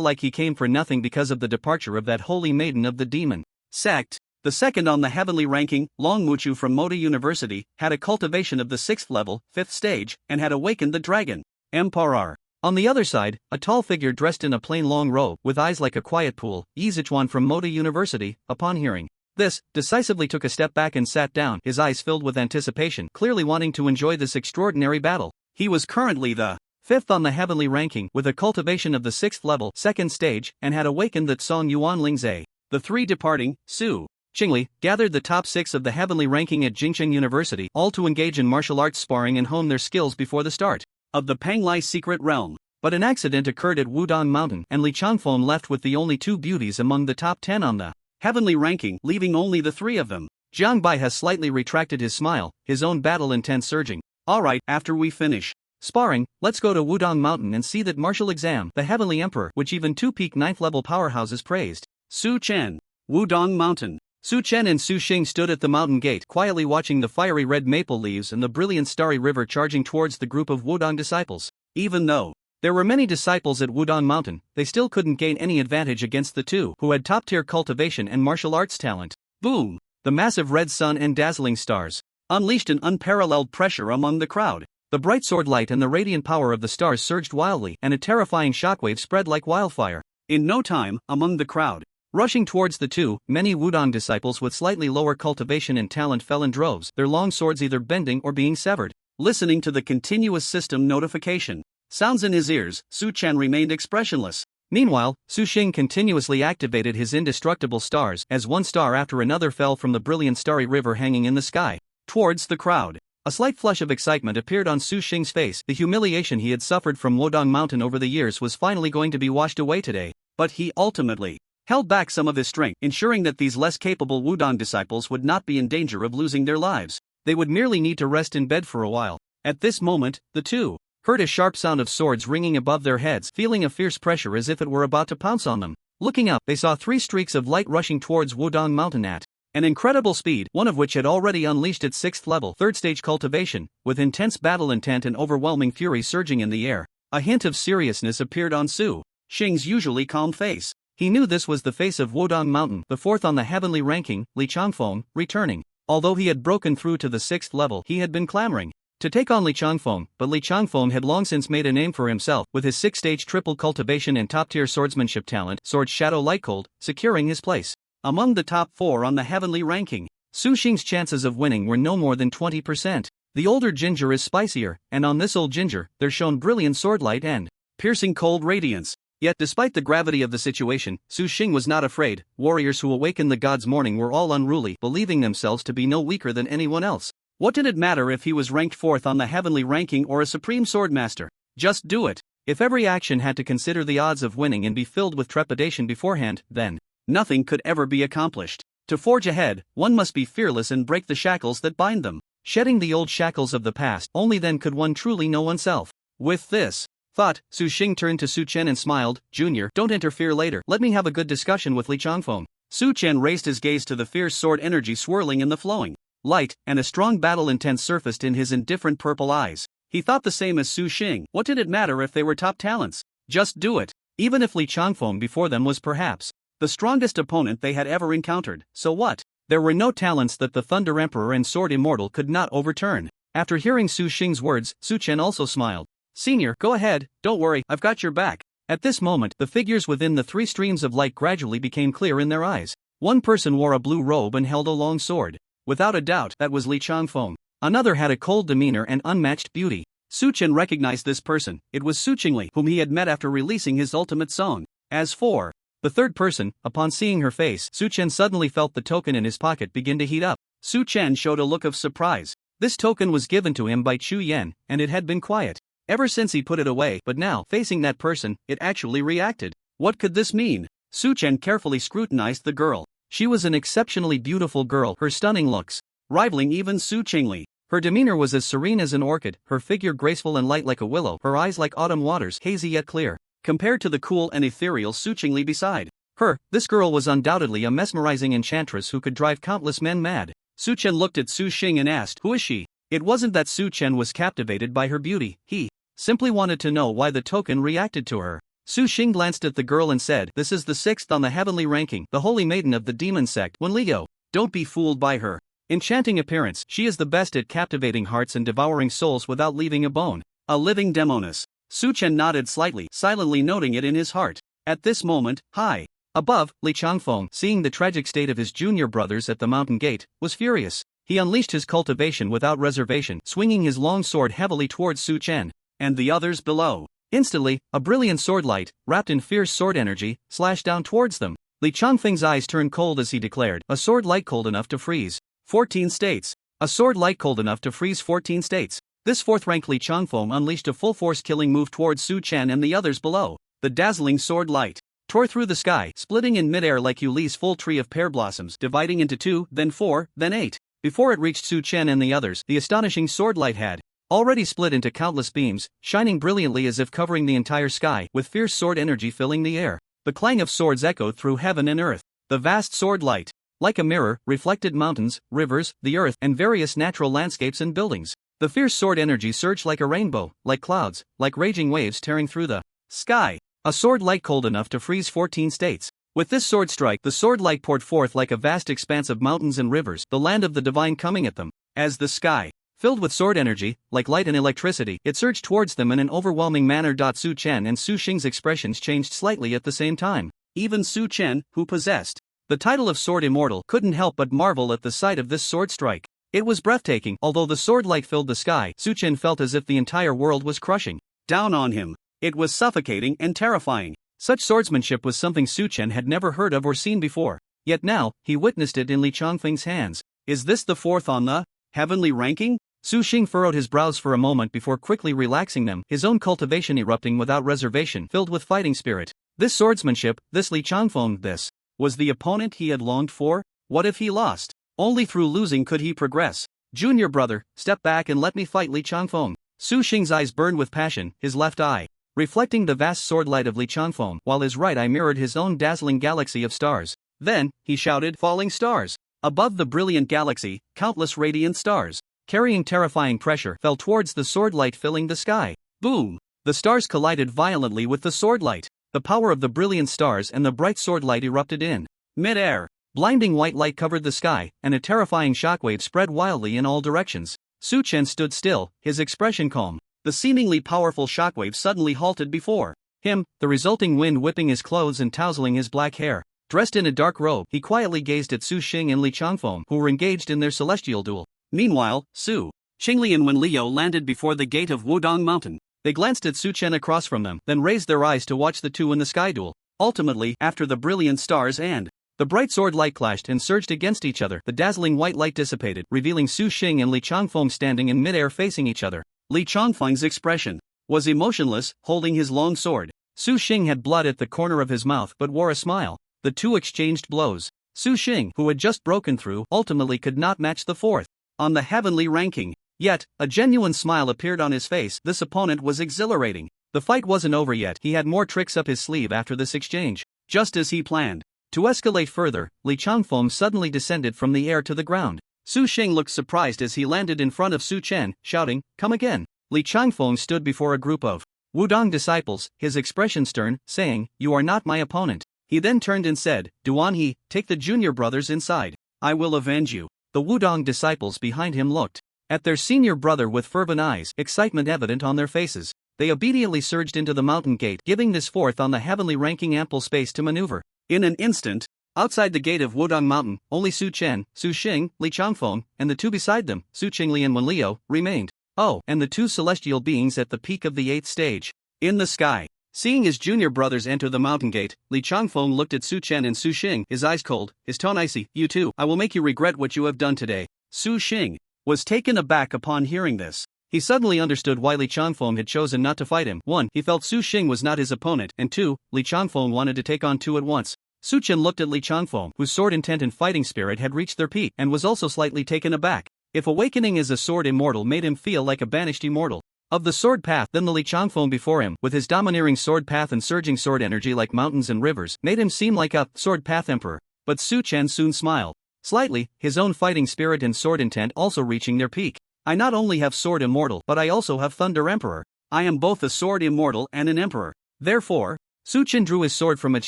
like he came for nothing because of the departure of that holy maiden of the demon sect. The 2nd on the heavenly ranking, Long Muchu from Moda University, had a cultivation of the 6th level, 5th stage, and had awakened the dragon Emperor. On the other side, a tall figure dressed in a plain long robe, with eyes like a quiet pool, Yi Zichuan from Moda University, upon hearing this, decisively took a step back and sat down, his eyes filled with anticipation, clearly wanting to enjoy this extraordinary battle. He was currently the 5th on the heavenly ranking, with a cultivation of the 6th level, 2nd stage, and had awakened the Tsong Yuan Lingzhe. The 3 departing, Su Qingli, gathered the top 6 of the heavenly ranking at Jingcheng University, all to engage in martial arts sparring and hone their skills before the start of the Panglai secret realm. But an accident occurred at Wudong Mountain, and Li Changfeng left with the only 2 beauties among the top 10 on the heavenly ranking, leaving only the 3 of them. Zhang Bai has slightly retracted his smile, his own battle intent surging. Alright, after we finish sparring, let's go to Wudong Mountain and see that martial exam, the Heavenly Emperor, which even 2 peak 9th level powerhouses praised. Su Chen. Wudong Mountain. Su Chen and Su Xing stood at the mountain gate, quietly watching the fiery red maple leaves and the brilliant starry river charging towards the group of Wudong disciples. Even though there were many disciples at Wudong Mountain, they still couldn't gain any advantage against the 2 who had top-tier cultivation and martial arts talent. Boom! The massive red sun and dazzling stars unleashed an unparalleled pressure among the crowd. The bright sword light and the radiant power of the stars surged wildly, and a terrifying shockwave spread like wildfire. In no time, among the crowd rushing towards the 2, many Wudong disciples with slightly lower cultivation and talent fell in droves, their long swords either bending or being severed. Listening to the continuous system notification sounds in his ears, Su Chen remained expressionless. Meanwhile, Su Xing continuously activated his indestructible stars as one star after another fell from the brilliant starry river hanging in the sky towards the crowd. A slight flush of excitement appeared on Su Xing's face. The humiliation he had suffered from Wudong Mountain over the years was finally going to be washed away today, but he ultimately held back some of his strength, ensuring that these less capable Wudong disciples would not be in danger of losing their lives. They would merely need to rest in bed for a while. At this moment, the 2 heard a sharp sound of swords ringing above their heads, feeling a fierce pressure as if it were about to pounce on them. Looking up, they saw 3 streaks of light rushing towards Wudong Mountain at an incredible speed, one of which had already unleashed its 6th level, 3rd stage cultivation, with intense battle intent and overwhelming fury surging in the air. A hint of seriousness appeared on Su Xing's usually calm face. He knew this was the face of Wudong Mountain, the 4th on the heavenly ranking, Li Changfeng, returning. Although he had broken through to the 6th level, he had been clamoring to take on Li Changfeng, but Li Changfeng had long since made a name for himself with his 6th-stage triple cultivation and top-tier swordsmanship talent, Sword Shadow Lightcold, securing his place among the top 4 on the heavenly ranking. Su Xing's chances of winning were no more than 20%. The older ginger is spicier, and on this old ginger, there shone brilliant swordlight and piercing cold radiance. Yet despite the gravity of the situation, Su Xing was not afraid. Warriors who awakened the god's morning were all unruly, believing themselves to be no weaker than anyone else. What did it matter if he was ranked 4th on the heavenly ranking or a supreme swordmaster? Just do it. If every action had to consider the odds of winning and be filled with trepidation beforehand, then nothing could ever be accomplished. To forge ahead, one must be fearless and break the shackles that bind them. Shedding the old shackles of the past, only then could one truly know oneself. With this thought, Su Xing turned to Su Chen and smiled. Junior, don't interfere later. Let me have a good discussion with Li Changfeng. Su Chen raised his gaze to the fierce sword energy swirling in the flowing light, and a strong battle intent surfaced in his indifferent purple eyes. He thought the same as Su Xing. What did it matter if they were top talents? Just do it. Even if Li Changfeng before them was perhaps the strongest opponent they had ever encountered, so what? There were no talents that the Thunder Emperor and Sword Immortal could not overturn. After hearing Su Xing's words, Su Chen also smiled. Senior, go ahead, don't worry, I've got your back. At this moment, the figures within the 3 streams of light gradually became clear in their eyes. One person wore a blue robe and held a long sword. Without a doubt, that was Li Changfeng. Another had a cold demeanor and unmatched beauty. Su Chen recognized this person. It was Su Qingli, whom he had met after releasing his ultimate song. As for the third person, upon seeing her face, Su Chen suddenly felt the token in his pocket begin to heat up. Su Chen showed a look of surprise. This token was given to him by Chu Yan, and it had been quiet ever since he put it away, but now, facing that person, it actually reacted. What could this mean? Su Chen carefully scrutinized the girl. She was an exceptionally beautiful girl, her stunning looks rivaling even Su Qingli. Her demeanor was as serene as an orchid, her figure graceful and light like a willow, her eyes like autumn waters, hazy yet clear, compared to the cool and ethereal Su Qingli beside her. This girl was undoubtedly a mesmerizing enchantress who could drive countless men mad. Su Chen looked at Su Xing and asked, "Who is she?" It wasn't that Su Chen was captivated by her beauty, he simply wanted to know why the token reacted to her. Su Xing glanced at the girl and said, "This is the 6th on the heavenly ranking, the holy maiden of the demon sect, Wenligo. Don't be fooled by her enchanting appearance. She is the best at captivating hearts and devouring souls without leaving a bone. A living demoness." Su Chen nodded slightly, silently noting it in his heart. At this moment, high above, Li Changfeng, seeing the tragic state of his junior brothers at the mountain gate, was furious. He unleashed his cultivation without reservation, swinging his long sword heavily towards Su Chen and the others below. Instantly, a brilliant sword light, wrapped in fierce sword energy, slashed down towards them. Li Changfeng's eyes turned cold as he declared, "A sword light cold enough to freeze 14 states. A sword light cold enough to freeze 14 states." This 4th-ranked Li Changfeng unleashed a full-force killing move towards Su Chen and the others below. The dazzling sword light tore through the sky, splitting in midair like Yuli's full tree of pear blossoms, dividing into 2, then 4, then 8. Before it reached Su Chen and the others, the astonishing sword light had already split into countless beams, shining brilliantly as if covering the entire sky, with fierce sword energy filling the air. The clang of swords echoed through heaven and earth. The vast sword light, like a mirror, reflected mountains, rivers, the earth, and various natural landscapes and buildings. The fierce sword energy surged like a rainbow, like clouds, like raging waves tearing through the sky. A sword light cold enough to freeze 14 states. With this sword strike, the sword light poured forth like a vast expanse of mountains and rivers, the land of the divine coming at them. As the sky filled with sword energy, like light and electricity, it surged towards them in an overwhelming manner. Su Chen and Su Xing's expressions changed slightly at the same time. Even Su Chen, who possessed the title of Sword Immortal, couldn't help but marvel at the sight of this sword strike. It was breathtaking. Although the sword light filled the sky, Su Chen felt as if the entire world was crushing down on him. It was suffocating and terrifying. Such swordsmanship was something Su Chen had never heard of or seen before. Yet now, he witnessed it in Li Changfeng's hands. Is this the 4th on the heavenly ranking? Su Xing furrowed his brows for a moment before quickly relaxing them, his own cultivation erupting without reservation, filled with fighting spirit. This swordsmanship, this Li Changfeng, this was the opponent he had longed for? What if he lost? Only through losing could he progress. "Junior brother, step back and let me fight Li Changfeng." Su Xing's eyes burned with passion, his left eye reflecting the vast sword light of Li Changfeng, while his right eye mirrored his own dazzling galaxy of stars. Then, he shouted, "Falling stars!" Above the brilliant galaxy, countless radiant stars, carrying terrifying pressure, fell towards the sword light filling the sky. Boom! The stars collided violently with the sword light. The power of the brilliant stars and the bright sword light erupted in mid-air. Blinding white light covered the sky, and a terrifying shockwave spread wildly in all directions. Su Chen stood still, his expression calm. The seemingly powerful shockwave suddenly halted before him, the resulting wind whipping his clothes and tousling his black hair. Dressed in a dark robe, he quietly gazed at Su Xing and Li Changfeng, who were engaged in their celestial duel. Meanwhile, Su Xingli and Wen Liu landed before the gate of Wudong Mountain. They glanced at Su Chen across from them, then raised their eyes to watch the two in the sky duel. Ultimately, after the brilliant stars and the bright sword light clashed and surged against each other, the dazzling white light dissipated, revealing Su Xing and Li Changfeng standing in midair facing each other. Li Changfeng's expression was emotionless, holding his long sword. Su Xing had blood at the corner of his mouth but wore a smile. The two exchanged blows. Su Xing, who had just broken through, ultimately could not match the fourth on the heavenly ranking. Yet, a genuine smile appeared on his face. This opponent was exhilarating. The fight wasn't over yet. He had more tricks up his sleeve after this exchange. Just as he planned. To escalate further, Li Changfeng suddenly descended from the air to the ground. Su Xing looked surprised as he landed in front of Su Chen, shouting, "Come again." Li Changfeng stood before a group of Wudong disciples, his expression stern, saying, "You are not my opponent." He then turned and said, "Duan He, take the junior brothers inside. I will avenge you." The Wudong disciples behind him looked at their senior brother with fervent eyes, excitement evident on their faces. They obediently surged into the mountain gate, giving this fourth on the heavenly ranking ample space to maneuver. In an instant, outside the gate of Wudong Mountain, only Su Chen, Su Xing, Li Changfeng, and the two beside them, Su Qingli and Wen Liu, remained. Oh, and the two celestial beings at the peak of the 8th stage. In the sky. Seeing his junior brothers enter the mountain gate, Li Changfeng looked at Su Chen and Su Xing, his eyes cold, his tone icy. "You two, I will make you regret what you have done today." Su Xing was taken aback upon hearing this. He suddenly understood why Li Changfeng had chosen not to fight him. 1. He felt Su Xing was not his opponent, and 2. Li Changfeng wanted to take on two at once. Su Chen looked at Li Changfeng, whose sword intent and fighting spirit had reached their peak, and was also slightly taken aback. If awakening as a sword immortal made him feel like a banished immortal of the sword path, then the Li Changfeng before him, with his domineering sword path and surging sword energy like mountains and rivers, made him seem like a sword path emperor. But Su Chen soon smiled slightly, his own fighting spirit and sword intent also reaching their peak. "I not only have sword immortal, but I also have thunder emperor. I am both a sword immortal and an emperor. Therefore," Su Chen drew his sword from its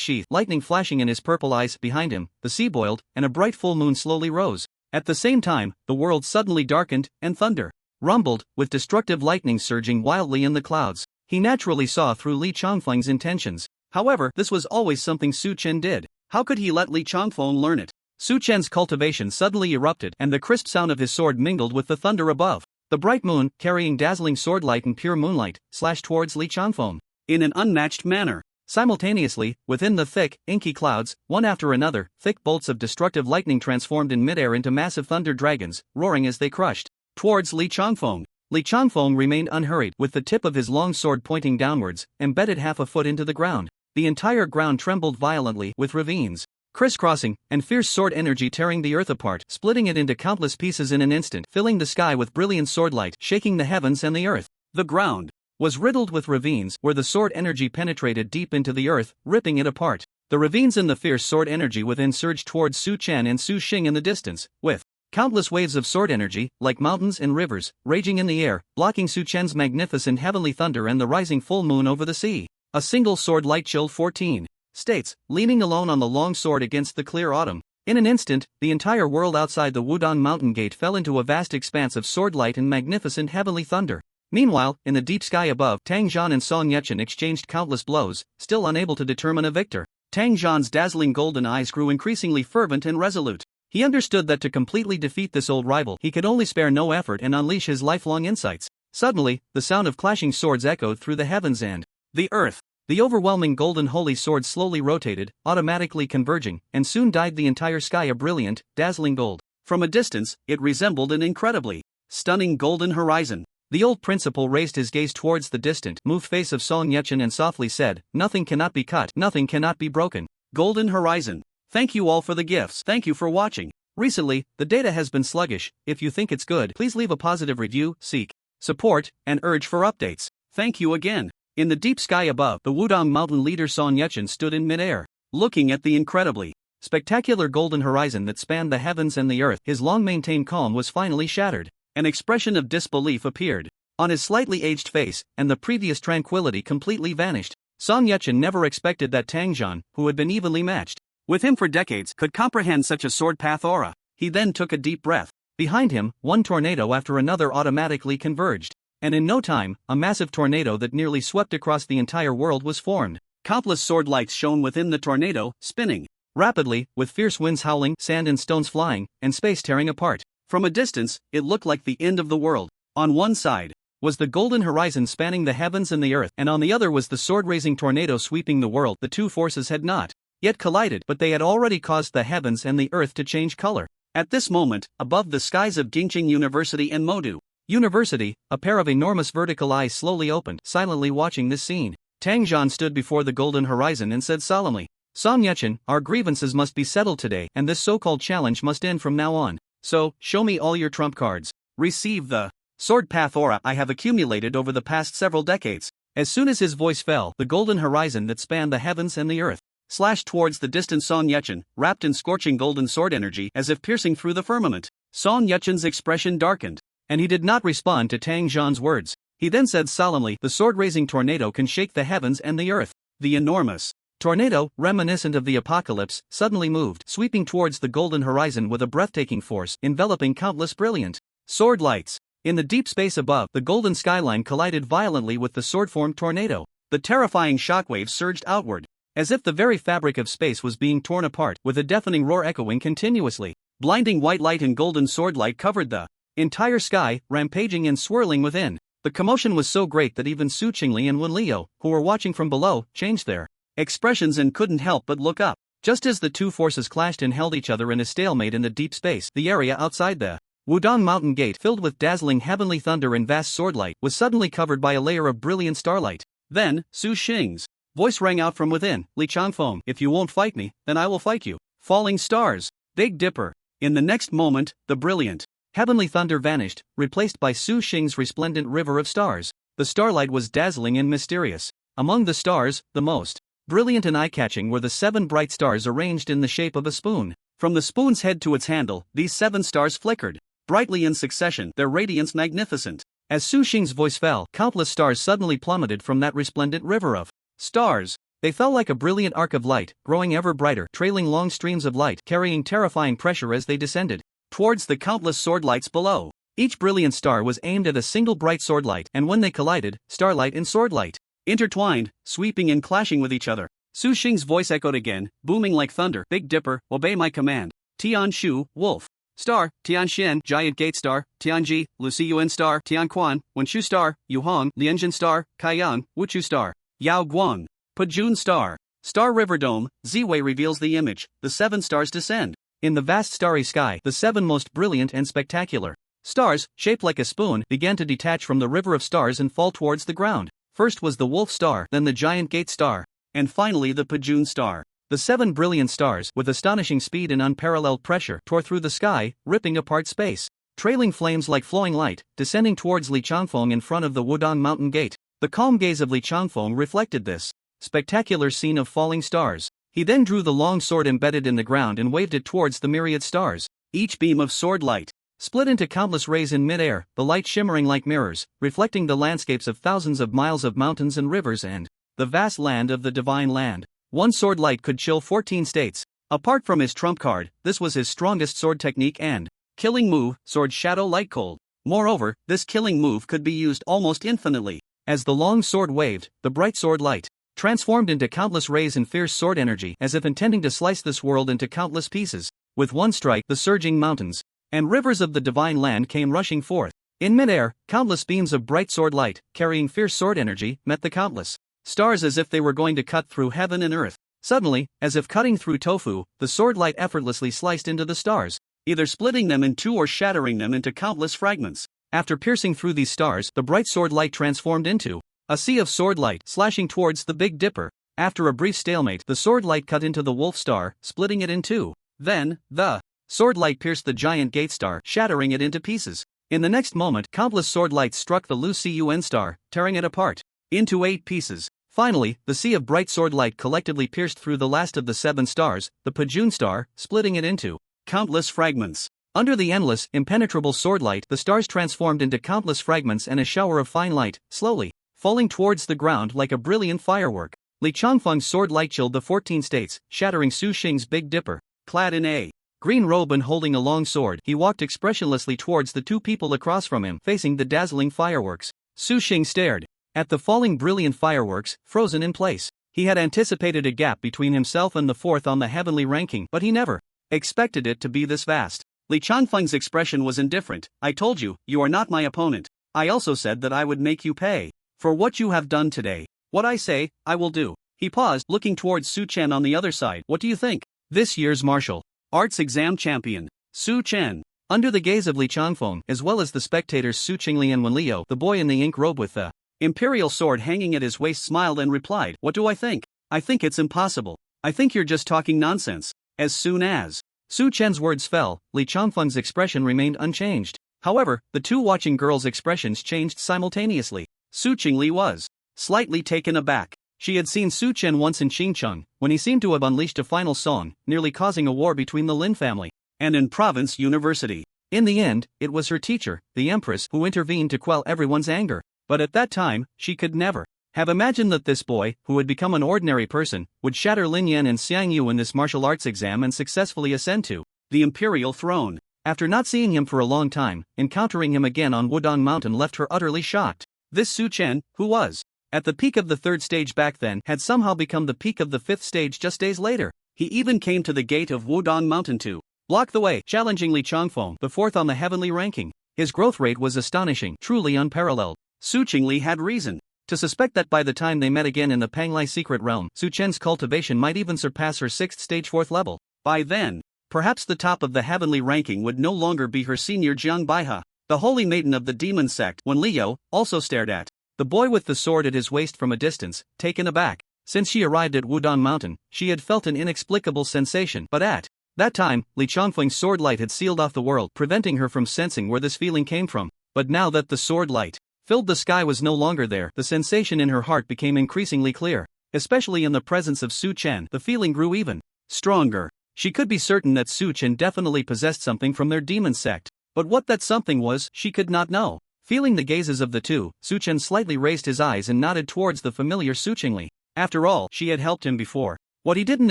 sheath, lightning flashing in his purple eyes. Behind him, the sea boiled, and a bright full moon slowly rose. At the same time, the world suddenly darkened, and thunder rumbled, with destructive lightning surging wildly in the clouds. He naturally saw through Li Changfeng's intentions. However, this was always something Su Chen did. How could he let Li Changfeng learn it? Su Chen's cultivation suddenly erupted, and the crisp sound of his sword mingled with the thunder above. The bright moon, carrying dazzling sword light and pure moonlight, slashed towards Li Changfeng in an unmatched manner. Simultaneously, within the thick, inky clouds, one after another, thick bolts of destructive lightning transformed in midair into massive thunder dragons, roaring as they crushed towards Li Changfeng. Li Changfeng remained unhurried, with the tip of his long sword pointing downwards, embedded half a foot into the ground. The entire ground trembled violently, with ravines crisscrossing, and fierce sword energy tearing the earth apart, splitting it into countless pieces in an instant, filling the sky with brilliant sword light, shaking the heavens and the earth. The ground was riddled with ravines, where the sword energy penetrated deep into the earth, ripping it apart. The ravines and the fierce sword energy within surged towards Su Chen and Su Xing in the distance, with countless waves of sword energy, like mountains and rivers, raging in the air, blocking Su Chen's magnificent heavenly thunder and the rising full moon over the sea. A single sword light chilled 14 states, leaning alone on the long sword against the clear autumn. In an instant, the entire world outside the Wudong Mountain Gate fell into a vast expanse of sword light and magnificent heavenly thunder. Meanwhile, in the deep sky above, Tang Zhan and Song Yechen exchanged countless blows, still unable to determine a victor. Tang Zhan's dazzling golden eyes grew increasingly fervent and resolute. He understood that to completely defeat this old rival, he could only spare no effort and unleash his lifelong insights. Suddenly, the sound of clashing swords echoed through the heavens and the earth. The overwhelming golden holy sword slowly rotated, automatically converging, and soon dyed the entire sky a brilliant, dazzling gold. From a distance, it resembled an incredibly stunning golden horizon. The old principal raised his gaze towards the distant, moved face of Song Yechen and softly said, "Nothing cannot be cut, nothing cannot be broken. Golden horizon. Thank you all for the gifts. Thank you for watching. Recently, the data has been sluggish. If you think it's good, please leave a positive review, seek support, and urge for updates. Thank you again. In the deep sky above, the Wudong mountain leader Son Yetchin stood in midair, looking at the incredibly spectacular golden horizon that spanned the heavens and the earth. His long-maintained calm was finally shattered. An expression of disbelief appeared on his slightly aged face, and the previous tranquility completely vanished. Song Yetchin never expected that Tang Zhan, who had been evenly matched with him for decades, could comprehend such a sword path aura. He then took a deep breath. Behind him, one tornado after another automatically converged, and in no time, a massive tornado that nearly swept across the entire world was formed. Countless sword lights shone within the tornado, spinning rapidly, with fierce winds howling, sand and stones flying, and space tearing apart. From a distance, it looked like the end of the world. On one side was the golden horizon spanning the heavens and the earth, and on the other was the sword-raising tornado sweeping the world. The two forces had not yet collided, but they had already caused the heavens and the earth to change color. At this moment, above the skies of Jingqing University and Modu University, a pair of enormous vertical eyes slowly opened, silently watching this scene. Tang Zhan stood before the golden horizon and said solemnly, Song Yetchin, our grievances must be settled today, and this so-called challenge must end from now on. So, show me all your trump cards. Receive the sword path aura I have accumulated over the past several decades. As soon as his voice fell, the golden horizon that spanned the heavens and the earth slashed towards the distant Song Yetchin, wrapped in scorching golden sword energy as if piercing through the firmament. Song Yetchin's expression darkened, and he did not respond to Tang Zhan's words. He then said solemnly, the sword-raising tornado can shake the heavens and the earth. The enormous tornado, reminiscent of the apocalypse, suddenly moved, sweeping towards the golden horizon with a breathtaking force, enveloping countless brilliant sword lights. In the deep space above, the golden skyline collided violently with the sword-formed tornado. The terrifying shockwaves surged outward, as if the very fabric of space was being torn apart, with a deafening roar echoing continuously. Blinding white light and golden sword light covered the entire sky, rampaging and swirling within. The commotion was so great that even Su Qingli and Wen Liu, who were watching from below, changed their expressions and couldn't help but look up. Just as the two forces clashed and held each other in a stalemate in the deep space, the area outside the Wudong Mountain Gate, filled with dazzling heavenly thunder and vast swordlight, was suddenly covered by a layer of brilliant starlight. Then, Su Xing's voice rang out from within, Li Changfeng, if you won't fight me, then I will fight you. Falling stars. Big Dipper. In the next moment, the brilliant heavenly thunder vanished, replaced by Su Xing's resplendent river of stars. The starlight was dazzling and mysterious. Among the stars, the most brilliant and eye-catching were the 7 bright stars arranged in the shape of a spoon. From the spoon's head to its handle, these 7 stars flickered brightly in succession, their radiance magnificent. As Su Xing's voice fell, countless stars suddenly plummeted from that resplendent river of stars. They fell like a brilliant arc of light, growing ever brighter, trailing long streams of light, carrying terrifying pressure as they descended towards the countless sword lights below. Each brilliant star was aimed at a single bright sword light, and when they collided, starlight and sword light intertwined, sweeping and clashing with each other. Su Xing's voice echoed again, booming like thunder. Big Dipper, obey my command. Tian Shu, Wolf Star, Tian Xian, Giant Gate Star, Tianji, Lucy Yuan Star, Tian Quan, Wenshu Star, Yu Hong, Lianjin Star, Kaiyang, Wuchu Star, Yao Guang, Pajun Star. Star River Dome, Ziwei reveals the image. The 7 stars descend. In the vast starry sky, the 7 most brilliant and spectacular stars, shaped like a spoon, began to detach from the river of stars and fall towards the ground. First was the Wolf Star, then the Giant Gate Star, and finally the Pajun Star. The 7 brilliant stars, with astonishing speed and unparalleled pressure, tore through the sky, ripping apart space. Trailing flames like flowing light, descending towards Li Changfeng in front of the Wudong Mountain Gate. The calm gaze of Li Changfeng reflected this spectacular scene of falling stars. He then drew the long sword embedded in the ground and waved it towards the myriad stars. Each beam of sword light split into countless rays in midair, the light shimmering like mirrors, reflecting the landscapes of thousands of miles of mountains and rivers and the vast land of the divine land. One sword light could chill 14 states. Apart from his trump card, this was his strongest sword technique and killing move, Sword Shadow Light Cold. Moreover, this killing move could be used almost infinitely. As the long sword waved, the bright sword light transformed into countless rays and fierce sword energy, as if intending to slice this world into countless pieces. With one strike, the surging mountains and rivers of the divine land came rushing forth. In midair, countless beams of bright sword light, carrying fierce sword energy, met the countless stars as if they were going to cut through heaven and earth. Suddenly, as if cutting through tofu, the sword light effortlessly sliced into the stars, either splitting them in two or shattering them into countless fragments. After piercing through these stars, the bright sword light transformed into a sea of sword light, slashing towards the Big Dipper. After a brief stalemate, the sword light cut into the Wolf Star, splitting it in two. Then, the sword light pierced the Giant Gate Star, shattering it into pieces. In the next moment, countless sword lights struck the Lu Cun Star, tearing it apart. into 8 pieces. Finally, the sea of bright sword light collectively pierced through the last of the 7 stars, the Pajun star, splitting it into countless fragments. Under the endless, impenetrable sword light, the stars transformed into countless fragments and a shower of fine light, slowly falling towards the ground like a brilliant firework. Li Changfeng's sword light chilled the 14 states, shattering Su Xing's Big Dipper. Clad in a green robe and holding a long sword, he walked expressionlessly towards the 2 people across from him, facing the dazzling fireworks. Su Xing stared at the falling brilliant fireworks, frozen in place. He had anticipated a gap between himself and the 4th on the heavenly ranking, but he never expected it to be this vast. Li Changfeng's expression was indifferent. I told you, you are not my opponent. I also said that I would make you pay for what you have done today. What I say, I will do. He paused, looking towards Su Chen on the other side. What do you think? This year's martial arts exam champion, Su Chen. Under the gaze of Li Changfeng, as well as the spectators Su Qingli and Wen Liu, the boy in the ink robe with the imperial sword hanging at his waist smiled and replied, what do I think? I think it's impossible. I think you're just talking nonsense. As soon as Su Chen's words fell, Li Changfeng's expression remained unchanged. However, the 2 watching girls' expressions changed simultaneously. Su Qingli was slightly taken aback. She had seen Su Chen once in Xincheng, when he seemed to have unleashed a final song, nearly causing a war between the Lin family and in Province University. In the end, it was her teacher, the Empress, who intervened to quell everyone's anger. But at that time, she could never have imagined that this boy, who had become an ordinary person, would shatter Lin Yan and Xiang Yu in this martial arts exam and successfully ascend to the imperial throne. After not seeing him for a long time, encountering him again on Wudong Mountain left her utterly shocked. This Su Chen, who was at the peak of the 3rd stage back then, had somehow become the peak of the 5th stage just days later. He even came to the gate of Wudong Mountain to block the way, challenging Li Changfeng, the 4th on the heavenly ranking. His growth rate was astonishing, truly unparalleled. Su Qingli had reason to suspect that by the time they met again in the Panglai secret realm, Su Chen's cultivation might even surpass her 6th stage 4th level. By then, perhaps the top of the heavenly ranking would no longer be her senior Jiang Baihe. The holy maiden of the demon sect, Wen Liu, also stared at the boy with the sword at his waist from a distance, taken aback. Since she arrived at Wudong Mountain, she had felt an inexplicable sensation, but at that time, Li Changfeng's sword light had sealed off the world, preventing her from sensing where this feeling came from. But now that the sword light filled the sky was no longer there, the sensation in her heart became increasingly clear. Especially in the presence of Su Chen, the feeling grew even stronger. She could be certain that Su Chen definitely possessed something from their demon sect. But what that something was, she could not know. Feeling the gazes of the 2, Su Chen slightly raised his eyes and nodded towards the familiar Su Qingli. After all, she had helped him before. What he didn't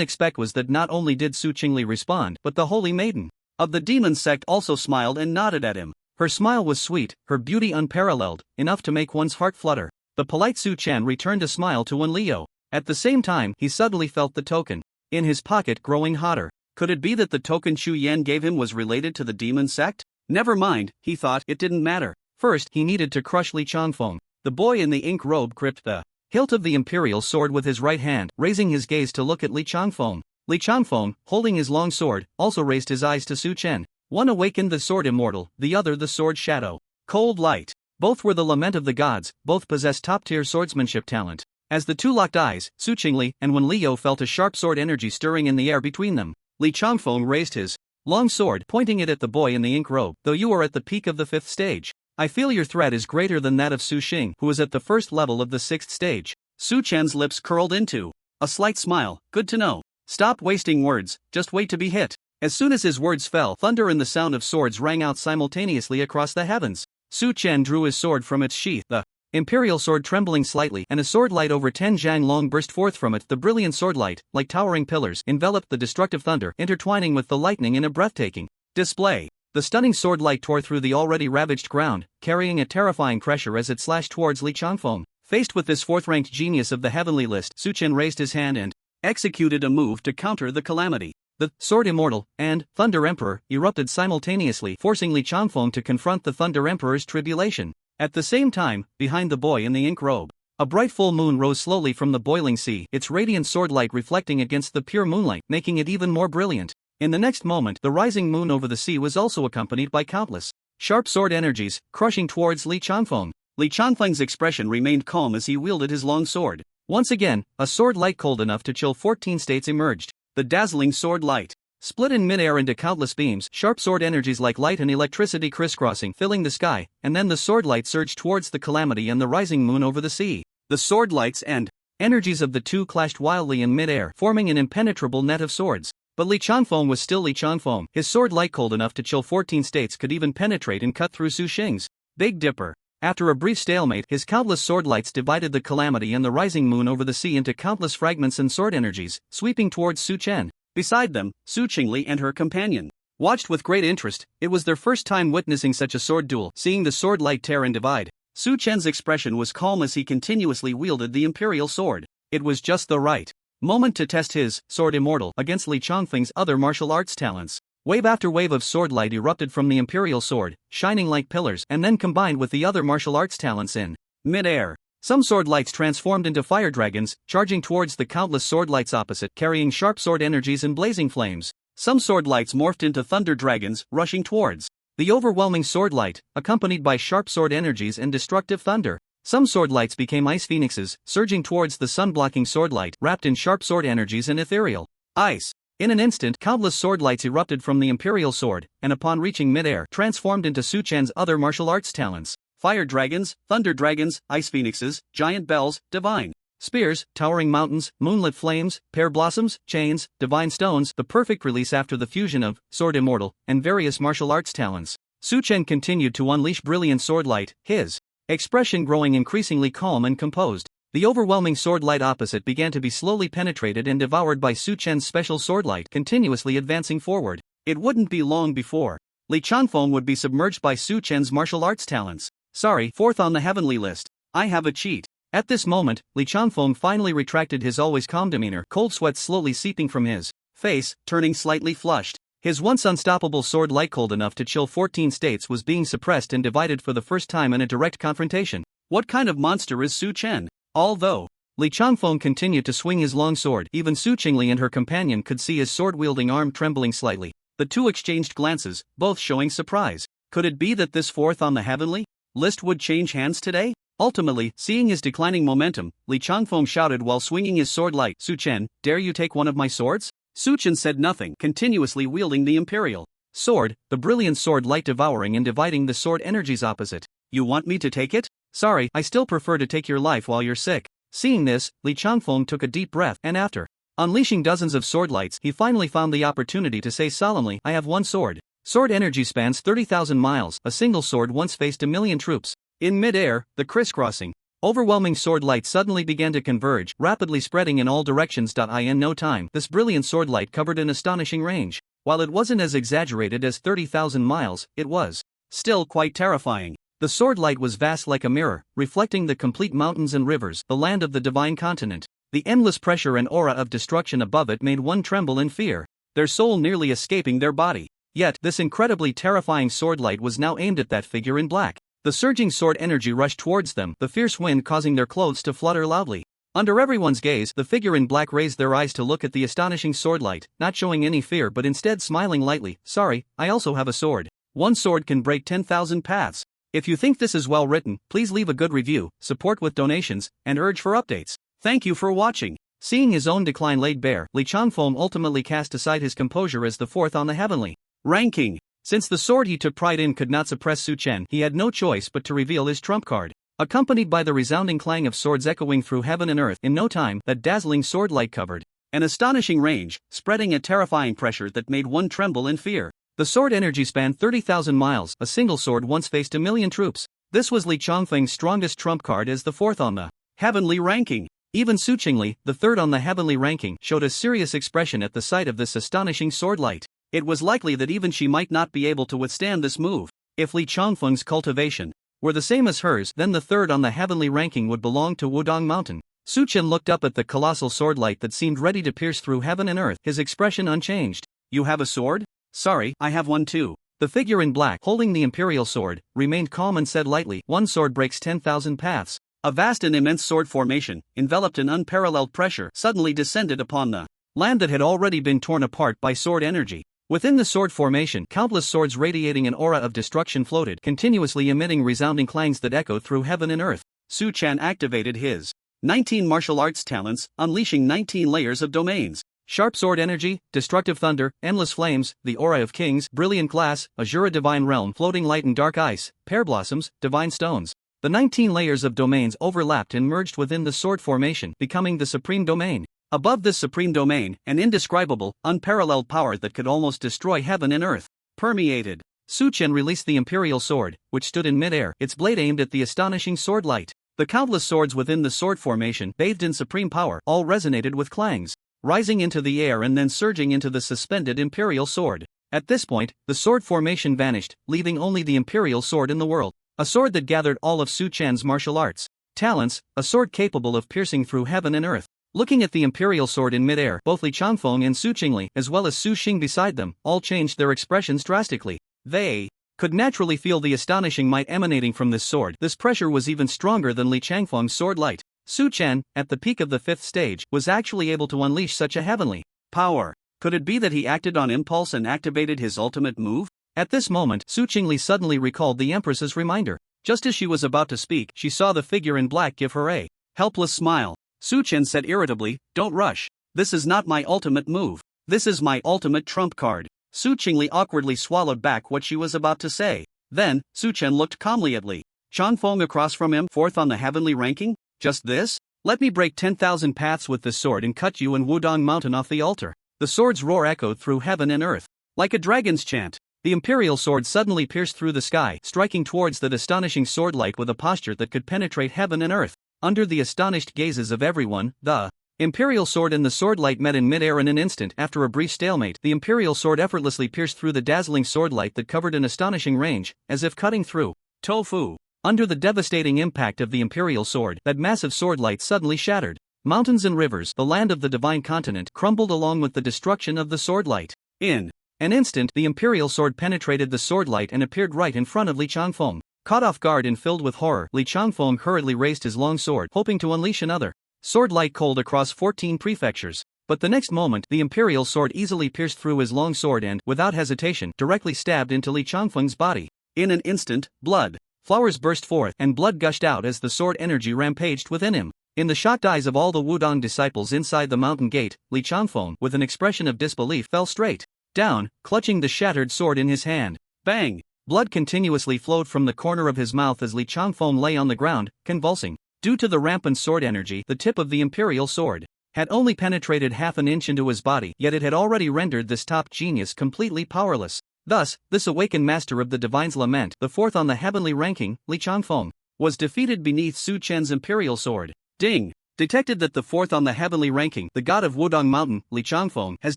expect was that not only did Su Qingli respond, but the holy maiden of the demon sect also smiled and nodded at him. Her smile was sweet, her beauty unparalleled, enough to make one's heart flutter. The polite Su Chen returned a smile to Wen Liu. At the same time, he suddenly felt the token in his pocket growing hotter. Could it be that the token Chu Yan gave him was related to the demon sect? Never mind, he thought, it didn't matter. First, he needed to crush Li Changfeng. The boy in the ink robe gripped the hilt of the imperial sword with his right hand, raising his gaze to look at Li Changfeng. Li Changfeng, holding his long sword, also raised his eyes to Su Chen. One awakened the sword immortal, the other the sword shadow. Cold light. Both were the lament of the gods, both possessed top-tier swordsmanship talent. As the 2 locked eyes, Su Qingli and Wen Liu felt a sharp sword energy stirring in the air between them. Li Changfeng raised his long sword, pointing it at the boy in the ink robe. Though you are at the peak of the 5th stage, I feel your threat is greater than that of Su Xing, who is at the 1st level of the 6th stage. Su Chen's lips curled into a slight smile. Good to know. Stop wasting words, just wait to be hit. As soon as his words fell, thunder and the sound of swords rang out simultaneously across the heavens. Su Chen drew his sword from its sheath, the imperial sword trembling slightly, and a sword light over 10 zhang long burst forth from it. The brilliant sword light, like towering pillars, enveloped the destructive thunder, intertwining with the lightning in a breathtaking display. The stunning sword light tore through the already ravaged ground, carrying a terrifying pressure as it slashed towards Li Changfeng. Faced with this 4th-ranked genius of the heavenly list, Su Chen raised his hand and executed a move to counter the calamity. The Sword Immortal and Thunder Emperor erupted simultaneously, forcing Li Changfeng to confront the Thunder Emperor's tribulation. At the same time, behind the boy in the ink robe, a bright full moon rose slowly from the boiling sea, its radiant sword light reflecting against the pure moonlight, making it even more brilliant. In the next moment, the rising moon over the sea was also accompanied by countless sharp sword energies, crushing towards Li Changfeng. Li Changfeng's expression remained calm as he wielded his long sword. Once again, a sword light cold enough to chill 14 states emerged. The dazzling sword light split in midair into countless beams, sharp sword energies like light and electricity crisscrossing, filling the sky, and then the sword light surged towards the calamity and the rising moon over the sea. The sword lights and energies of the two clashed wildly in mid-air, forming an impenetrable net of swords. But Li Chanfeng was still Li Chanfeng. His sword light cold enough to chill 14 states could even penetrate and cut through Su Xing's Big Dipper. After a brief stalemate, his countless sword lights divided the calamity and the rising moon over the sea into countless fragments and sword energies, sweeping towards Su Chen. Beside them, Su Qingli and her companion watched with great interest. It was their first time witnessing such a sword duel. Seeing the sword light tear and divide, Su Chen's expression was calm as he continuously wielded the imperial sword. It was just the right moment to test his sword immortal against Li Changfeng's other martial arts talents. Wave after wave of sword light erupted from the imperial sword, shining like pillars, and then combined with the other martial arts talents in mid-air. Some sword lights transformed into fire dragons, charging towards the countless sword lights opposite, carrying sharp sword energies and blazing flames. Some sword lights morphed into thunder dragons, rushing towards the overwhelming sword light, accompanied by sharp sword energies and destructive thunder. Some sword lights became ice phoenixes, surging towards the sun-blocking sword light, wrapped in sharp sword energies and ethereal ice. In an instant, countless sword lights erupted from the imperial sword, and upon reaching mid-air, transformed into Su Chen's other martial arts talents: fire dragons, thunder dragons, ice phoenixes, giant bells, divine spears, towering mountains, moonlit flames, pear blossoms, chains, divine stones, the perfect release after the fusion of sword immortal and various martial arts talents. Su Chen continued to unleash brilliant sword light, his expression growing increasingly calm and composed. The overwhelming sword light opposite began to be slowly penetrated and devoured by Su Chen's special sword light, continuously advancing forward. It wouldn't be long before Li Chanfeng would be submerged by Su Chen's martial arts talents. Sorry, fourth on the heavenly list. I have a cheat. At this moment, Li Chanfeng finally retracted his always calm demeanor, cold sweat slowly seeping from his face, turning slightly flushed. His once unstoppable sword light cold enough to chill 14 states was being suppressed and divided for the first time in a direct confrontation. What kind of monster is Su Chen? Although Li Chanfeng continued to swing his long sword, even Su Qingli and her companion could see his sword-wielding arm trembling slightly. The two exchanged glances, both showing surprise. Could it be that this fourth on the heavenly list would change hands today? Ultimately, seeing his declining momentum, Li Chanfeng shouted while swinging his sword light, "Su Chen, dare you take one of my swords?" Su Chen said nothing, continuously wielding the imperial sword, the brilliant sword light devouring and dividing the sword energies opposite. You want me to take it? Sorry, I still prefer to take your life while you're sick. Seeing this, Li Chanfeng took a deep breath, and after unleashing dozens of sword lights, he finally found the opportunity to say solemnly, I have one sword. Sword energy spans 30,000 miles, a single sword once faced 1,000,000 troops. In mid-air, the crisscrossing, overwhelming sword light suddenly began to converge, rapidly spreading in all directions. In no time, this brilliant sword light covered an astonishing range. While it wasn't as exaggerated as 30,000 miles, it was still quite terrifying. The sword light was vast like a mirror, reflecting the complete mountains and rivers, the land of the divine continent. The endless pressure and aura of destruction above it made one tremble in fear, their soul nearly escaping their body. Yet, this incredibly terrifying sword light was now aimed at that figure in black. The surging sword energy rushed towards them, the fierce wind causing their clothes to flutter loudly. Under everyone's gaze, the figure in black raised their eyes to look at the astonishing sword light, not showing any fear but instead smiling lightly. Sorry, I also have a sword. One sword can break 10,000 paths. If you think this is well written, please leave a good review, support with donations, and urge for updates. Thank you for watching. Seeing his own decline laid bare, Li Chanfeng ultimately cast aside his composure as the fourth on the heavenly ranking. Since the sword he took pride in could not suppress Su Chen, he had no choice but to reveal his trump card. Accompanied by the resounding clang of swords echoing through heaven and earth, in no time, that dazzling sword light covered an astonishing range, spreading a terrifying pressure that made one tremble in fear. The sword energy spanned 30,000 miles, a single sword once faced 1,000,000 troops. This was Li Changfeng's strongest trump card as the fourth on the heavenly ranking. Even Su Qingli, the third on the heavenly ranking, showed a serious expression at the sight of this astonishing sword light. It was likely that even she might not be able to withstand this move. If Li Changfeng's cultivation were the same as hers, then the third on the heavenly ranking would belong to Wudong Mountain. Su Chen looked up at the colossal sword light that seemed ready to pierce through heaven and earth, his expression unchanged. You have a sword? Sorry, I have one too. The figure in black, holding the imperial sword, remained calm and said lightly, one sword breaks 10,000 paths. A vast and immense sword formation, enveloped in unparalleled pressure, suddenly descended upon the land that had already been torn apart by sword energy. Within the sword formation, countless swords radiating an aura of destruction floated, continuously emitting resounding clangs that echoed through heaven and earth. Su Chen activated his 19 martial arts talents, unleashing 19 layers of domains. Sharp sword energy, destructive thunder, endless flames, the aura of kings, brilliant glass, azura divine realm, floating light and dark ice, pear blossoms, divine stones. The 19 layers of domains overlapped and merged within the sword formation, becoming the supreme domain. Above this supreme domain, an indescribable, unparalleled power that could almost destroy heaven and earth permeated. Suchen released the imperial sword, which stood in midair, its blade aimed at the astonishing sword light. The countless swords within the sword formation, bathed in supreme power, all resonated with clangs, rising into the air and then surging into the suspended imperial sword. At this point, the sword formation vanished, leaving only the imperial sword in the world. A sword that gathered all of Su Chen's martial arts talents, a sword capable of piercing through heaven and earth. Looking at the imperial sword in midair, both Li Changfeng and Su Qingli, as well as Su Xing beside them, all changed their expressions drastically. They could naturally feel the astonishing might emanating from this sword. This pressure was even stronger than Li Changfeng's sword light. Su Chen, at the peak of the 5th stage, was actually able to unleash such a heavenly power. Could it be that he acted on impulse and activated his ultimate move? At this moment, Su Qingli suddenly recalled the Empress's reminder. Just as she was about to speak, she saw the figure in black give her a helpless smile. Su Chen said irritably, "Don't rush. This is not my ultimate move. This is my ultimate trump card." Su Qingli awkwardly swallowed back what she was about to say. Then, Su Chen looked calmly at Li Changfeng across from him, 4th on the heavenly ranking. "Just this? Let me break 10,000 paths with this sword and cut you and Wudong Mountain off the altar." The sword's roar echoed through heaven and earth, like a dragon's chant. The imperial sword suddenly pierced through the sky, striking towards that astonishing sword light with a posture that could penetrate heaven and earth. Under the astonished gazes of everyone, the imperial sword and the sword light met in midair in an instant. After a brief stalemate, the imperial sword effortlessly pierced through the dazzling sword light that covered an astonishing range, as if cutting through tofu. Under the devastating impact of the imperial sword, that massive sword light suddenly shattered. Mountains and rivers, the land of the divine continent, crumbled along with the destruction of the sword light. In an instant, the imperial sword penetrated the sword light and appeared right in front of Li Changfeng. Caught off guard and filled with horror, Li Changfeng hurriedly raised his long sword, hoping to unleash another sword light cold across 14 prefectures. But the next moment, the imperial sword easily pierced through his long sword and, without hesitation, directly stabbed into Li Changfeng's body. In an instant, blood flowers burst forth and blood gushed out as the sword energy rampaged within him. In the shocked eyes of all the Wudong disciples inside the mountain gate, Li Changfeng, with an expression of disbelief, fell straight down, clutching the shattered sword in his hand. Bang! Blood continuously flowed from the corner of his mouth as Li Changfeng lay on the ground, convulsing. Due to the rampant sword energy, the tip of the imperial sword had only penetrated half an inch into his body, yet it had already rendered this top genius completely powerless. Thus, this awakened master of the Divine's Lament, the 4th on the heavenly ranking, Li Changfeng, was defeated beneath Su Chen's imperial sword. Ding! Detected that the 4th on the heavenly ranking, the god of Wudong Mountain, Li Changfeng, has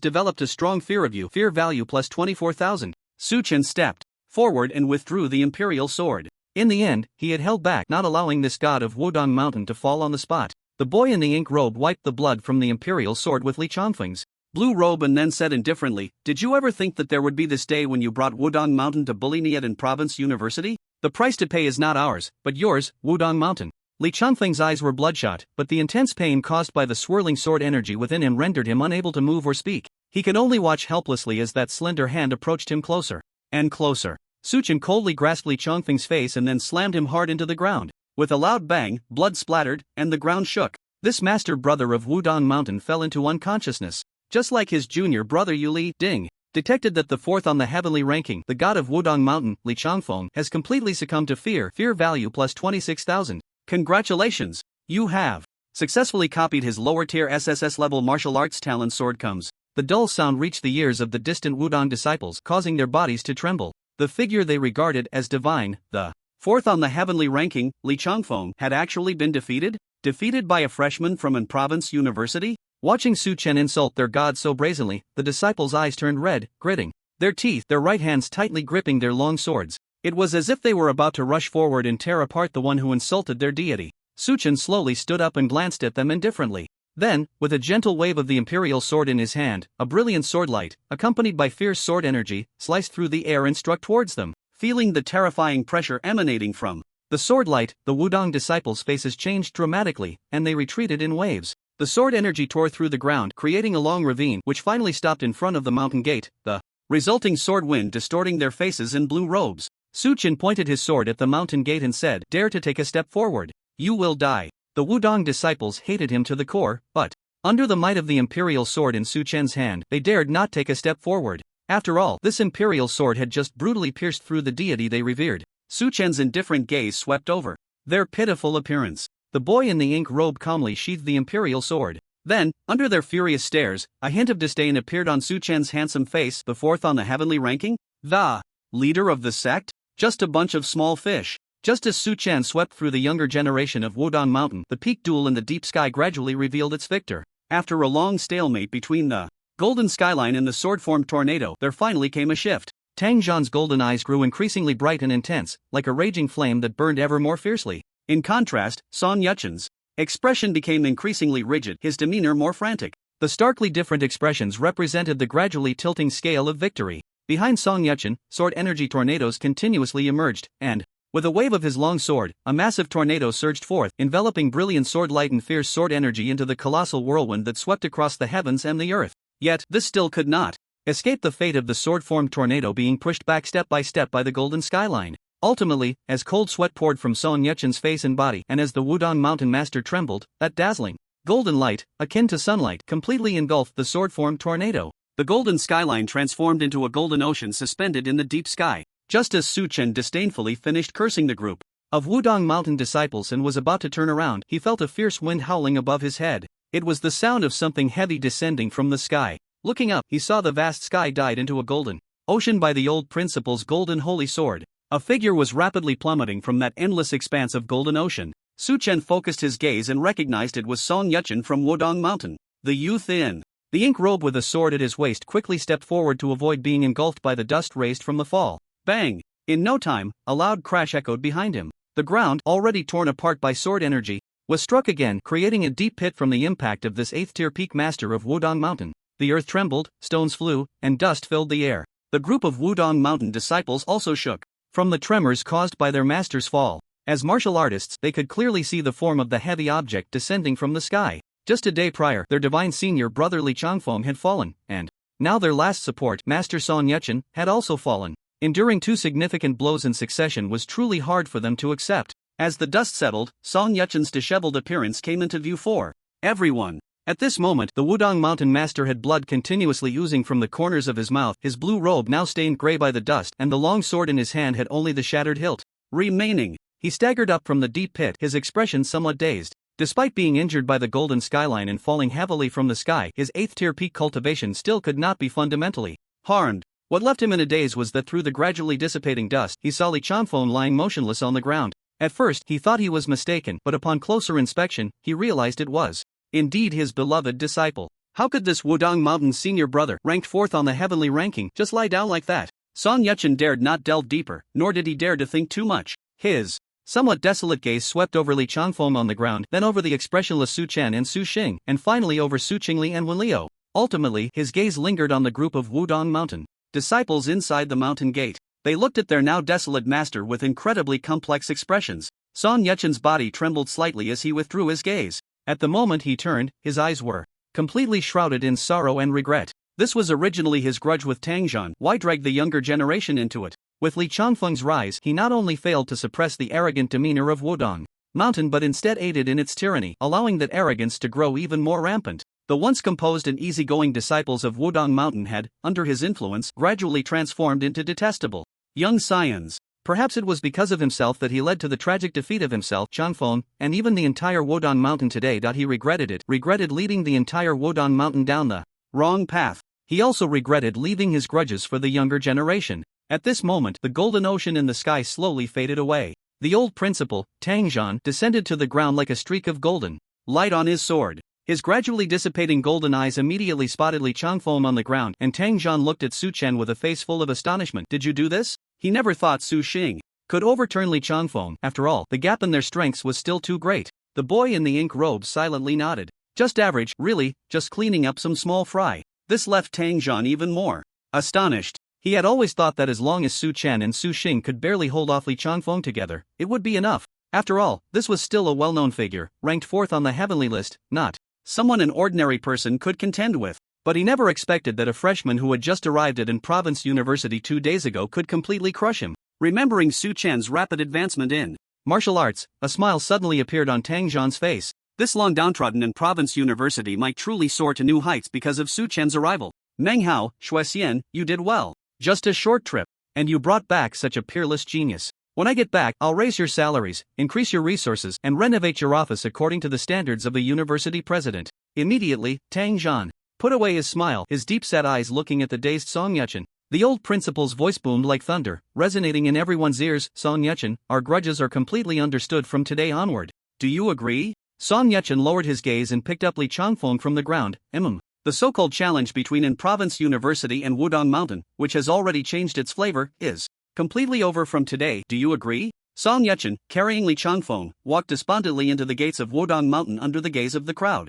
developed a strong fear of you. Fear value plus 24,000. Su Chen stepped forward and withdrew the imperial sword. In the end, he had held back, not allowing this god of Wudong Mountain to fall on the spot. The boy in the ink robe wiped the blood from the imperial sword with Li Changfeng's blue robe and then said indifferently, "Did you ever think that there would be this day when you brought Wudong Mountain to bully me at in Province University? The price to pay is not ours, but yours, Wudong Mountain." Li Changfeng's eyes were bloodshot, but the intense pain caused by the swirling sword energy within him rendered him unable to move or speak. He could only watch helplessly as that slender hand approached him closer and closer. Su Chen coldly grasped Li Changfeng's face and then slammed him hard into the ground. With a loud bang, blood splattered, and the ground shook. This master brother of Wudong Mountain fell into unconsciousness. Just like his junior brother Li Ding, detected that the 4th on the heavenly ranking, the god of Wudong Mountain, Li Changfeng, has completely succumbed to fear. Fear value plus 26,000. Congratulations! You have successfully copied his lower-tier SSS level martial arts talent. Sword comes. The dull sound reached the ears of the distant Wudong disciples, causing their bodies to tremble. The figure they regarded as divine, the 4th on the heavenly ranking, Li Changfeng, had actually been defeated? Defeated by a freshman from an province university? Watching Su Chen insult their god so brazenly, the disciples' eyes turned red, gritting their teeth, their right hands tightly gripping their long swords. It was as if they were about to rush forward and tear apart the one who insulted their deity. Su Chen slowly stood up and glanced at them indifferently. Then, with a gentle wave of the imperial sword in his hand, a brilliant sword light, accompanied by fierce sword energy, sliced through the air and struck towards them. Feeling the terrifying pressure emanating from the sword light, the Wudong disciples' faces changed dramatically, and they retreated in waves. The sword energy tore through the ground, creating a long ravine, which finally stopped in front of the mountain gate, the resulting sword wind distorting their faces in blue robes. Su Chen pointed his sword at the mountain gate and said, "Dare to take a step forward. You will die." The Wudong disciples hated him to the core, but under the might of the imperial sword in Su Chen's hand, they dared not take a step forward. After all, this imperial sword had just brutally pierced through the deity they revered. Su Chen's indifferent gaze swept over their pitiful appearance. The boy in the ink robe calmly sheathed the imperial sword. Then, under their furious stares, a hint of disdain appeared on Su Chen's handsome face. The fourth on the heavenly ranking? The leader of the sect? Just a bunch of small fish. Just as Su Chen swept through the younger generation of Wudong Mountain, the peak duel in the deep sky gradually revealed its victor. After a long stalemate between the golden skyline and the sword-formed tornado, there finally came a shift. Tang Zhan's golden eyes grew increasingly bright and intense, like a raging flame that burned ever more fiercely. In contrast, Song Yuchen's expression became increasingly rigid, his demeanor more frantic. The starkly different expressions represented the gradually tilting scale of victory. Behind Song Yuchen, sword energy tornadoes continuously emerged, and, with a wave of his long sword, a massive tornado surged forth, enveloping brilliant sword light and fierce sword energy into the colossal whirlwind that swept across the heavens and the earth. Yet, this still could not escape the fate of the sword-formed tornado being pushed back step by step by the golden skyline. Ultimately, as cold sweat poured from Song Yuchen's face and body, and as the Wudong Mountain Master trembled, that dazzling golden light, akin to sunlight, completely engulfed the sword-formed tornado. The golden skyline transformed into a golden ocean suspended in the deep sky. Just as Su Chen disdainfully finished cursing the group of Wudong Mountain disciples and was about to turn around, he felt a fierce wind howling above his head. It was the sound of something heavy descending from the sky. Looking up, he saw the vast sky dyed into a golden ocean by the old principal's golden holy sword. A figure was rapidly plummeting from that endless expanse of golden ocean. Su Chen focused his gaze and recognized it was Song Yuchen from Wudong Mountain. The youth in the ink robe with a sword at his waist quickly stepped forward to avoid being engulfed by the dust raised from the fall. Bang! In no time, a loud crash echoed behind him. The ground, already torn apart by sword energy, was struck again, creating a deep pit from the impact of this 8th-tier peak master of Wudong Mountain. The earth trembled, stones flew, and dust filled the air. The group of Wudong Mountain disciples also shook from the tremors caused by their master's fall. As martial artists, they could clearly see the form of the heavy object descending from the sky. Just a day prior, their divine senior brother Li Changfeng had fallen, and now their last support, Master Song Yuchen, had also fallen. Enduring 2 significant blows in succession was truly hard for them to accept. As the dust settled, Song Yuchen's disheveled appearance came into view for everyone. At this moment, the Wudong Mountain Master had blood continuously oozing from the corners of his mouth, his blue robe now stained gray by the dust, and the long sword in his hand had only the shattered hilt remaining. He staggered up from the deep pit, his expression somewhat dazed. Despite being injured by the golden skyline and falling heavily from the sky, his 8th-tier peak cultivation still could not be fundamentally harmed. What left him in a daze was that through the gradually dissipating dust, he saw Li Changfeng lying motionless on the ground. At first, he thought he was mistaken, but upon closer inspection, he realized it was indeed his beloved disciple. How could this Wudong Mountain senior brother, ranked 4th on the heavenly ranking, just lie down like that? Song Yuchen dared not delve deeper, nor did he dare to think too much. His somewhat desolate gaze swept over Li Changfeng on the ground, then over the expressionless Su Chen and Su Xing, and finally over Su Qingli and Wen Liu. Ultimately, his gaze lingered on the group of Wudong Mountain disciples inside the mountain gate. They looked at their now desolate master with incredibly complex expressions. Song Yuchen's body trembled slightly as he withdrew his gaze. At the moment he turned, his eyes were completely shrouded in sorrow and regret. This was originally his grudge with Tang Zhan. Why drag the younger generation into it? With Li Changfeng's rise, he not only failed to suppress the arrogant demeanor of Wudong Mountain but instead aided in its tyranny, allowing that arrogance to grow even more rampant. The once composed and easygoing disciples of Wudong Mountain had, under his influence, gradually transformed into detestable young scions. Perhaps it was because of himself that he led to the tragic defeat of himself, Changfeng, and even the entire Wudong Mountain today. He regretted leading the entire Wudong Mountain down the wrong path. He also regretted leaving his grudges for the younger generation. At this moment, the golden ocean in the sky slowly faded away. The old principal, Tang Zhan, descended to the ground like a streak of golden light on his sword. His gradually dissipating golden eyes immediately spotted Li Changfeng on the ground, and Tang Zhan looked at Su Chen with a face full of astonishment. Did you do this? He never thought Su Xing could overturn Li Changfeng. After all, the gap in their strengths was still too great. The boy in the ink robe silently nodded. Just average, really, just cleaning up some small fry. This left Tang Zhan even more astonished. He had always thought that as long as Su Chen and Su Xing could barely hold off Li Changfeng together, it would be enough. After all, this was still a well-known figure, ranked 4th on the heavenly list, not someone an ordinary person could contend with. But he never expected that a freshman who had just arrived at an province university 2 days ago could completely crush him. Remembering Su Chen's rapid advancement in martial arts, a smile suddenly appeared on Tang Zhan's face. This long downtrodden and province university might truly soar to new heights because of Su Chen's arrival. Meng Hao, Shuexian, you did well. Just a short trip, and you brought back such a peerless genius. When I get back, I'll raise your salaries, increase your resources, and renovate your office according to the standards of a university president. Immediately, Tang Zhan put away his smile, his deep-set eyes looking at the dazed Song Yechun. The old principal's voice boomed like thunder, resonating in everyone's ears. Song Yechun, our grudges are completely understood from today onward. Do you agree? Song Yechun lowered his gaze and picked up Li Changfeng from the ground. The so-called challenge between In Province University and Wudong Mountain, which has already changed its flavor, is completely over from today. Do you agree? Song Yechun, carrying Li Changfeng, walked despondently into the gates of Wudong Mountain under the gaze of the crowd.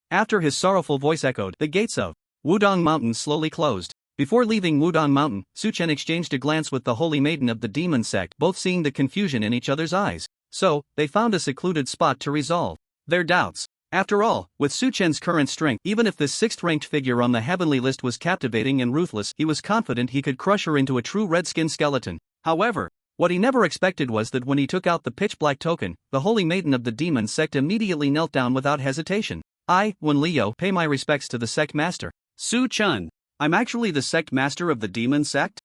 After his sorrowful voice echoed, the gates of Wudong Mountain slowly closed. Before leaving Wudong Mountain, Su Chen exchanged a glance with the holy maiden of the demon sect, both seeing the confusion in each other's eyes. So, they found a secluded spot to resolve their doubts. After all, with Su Chen's current strength, even if this sixth-ranked figure on the heavenly list was captivating and ruthless, he was confident he could crush her into a true red-skin skeleton. However, what he never expected was that when he took out the pitch-black token, the holy maiden of the demon sect immediately knelt down without hesitation. Wen Leo, pay my respects to the sect master. Su Chen. I'm actually the sect master of the demon sect?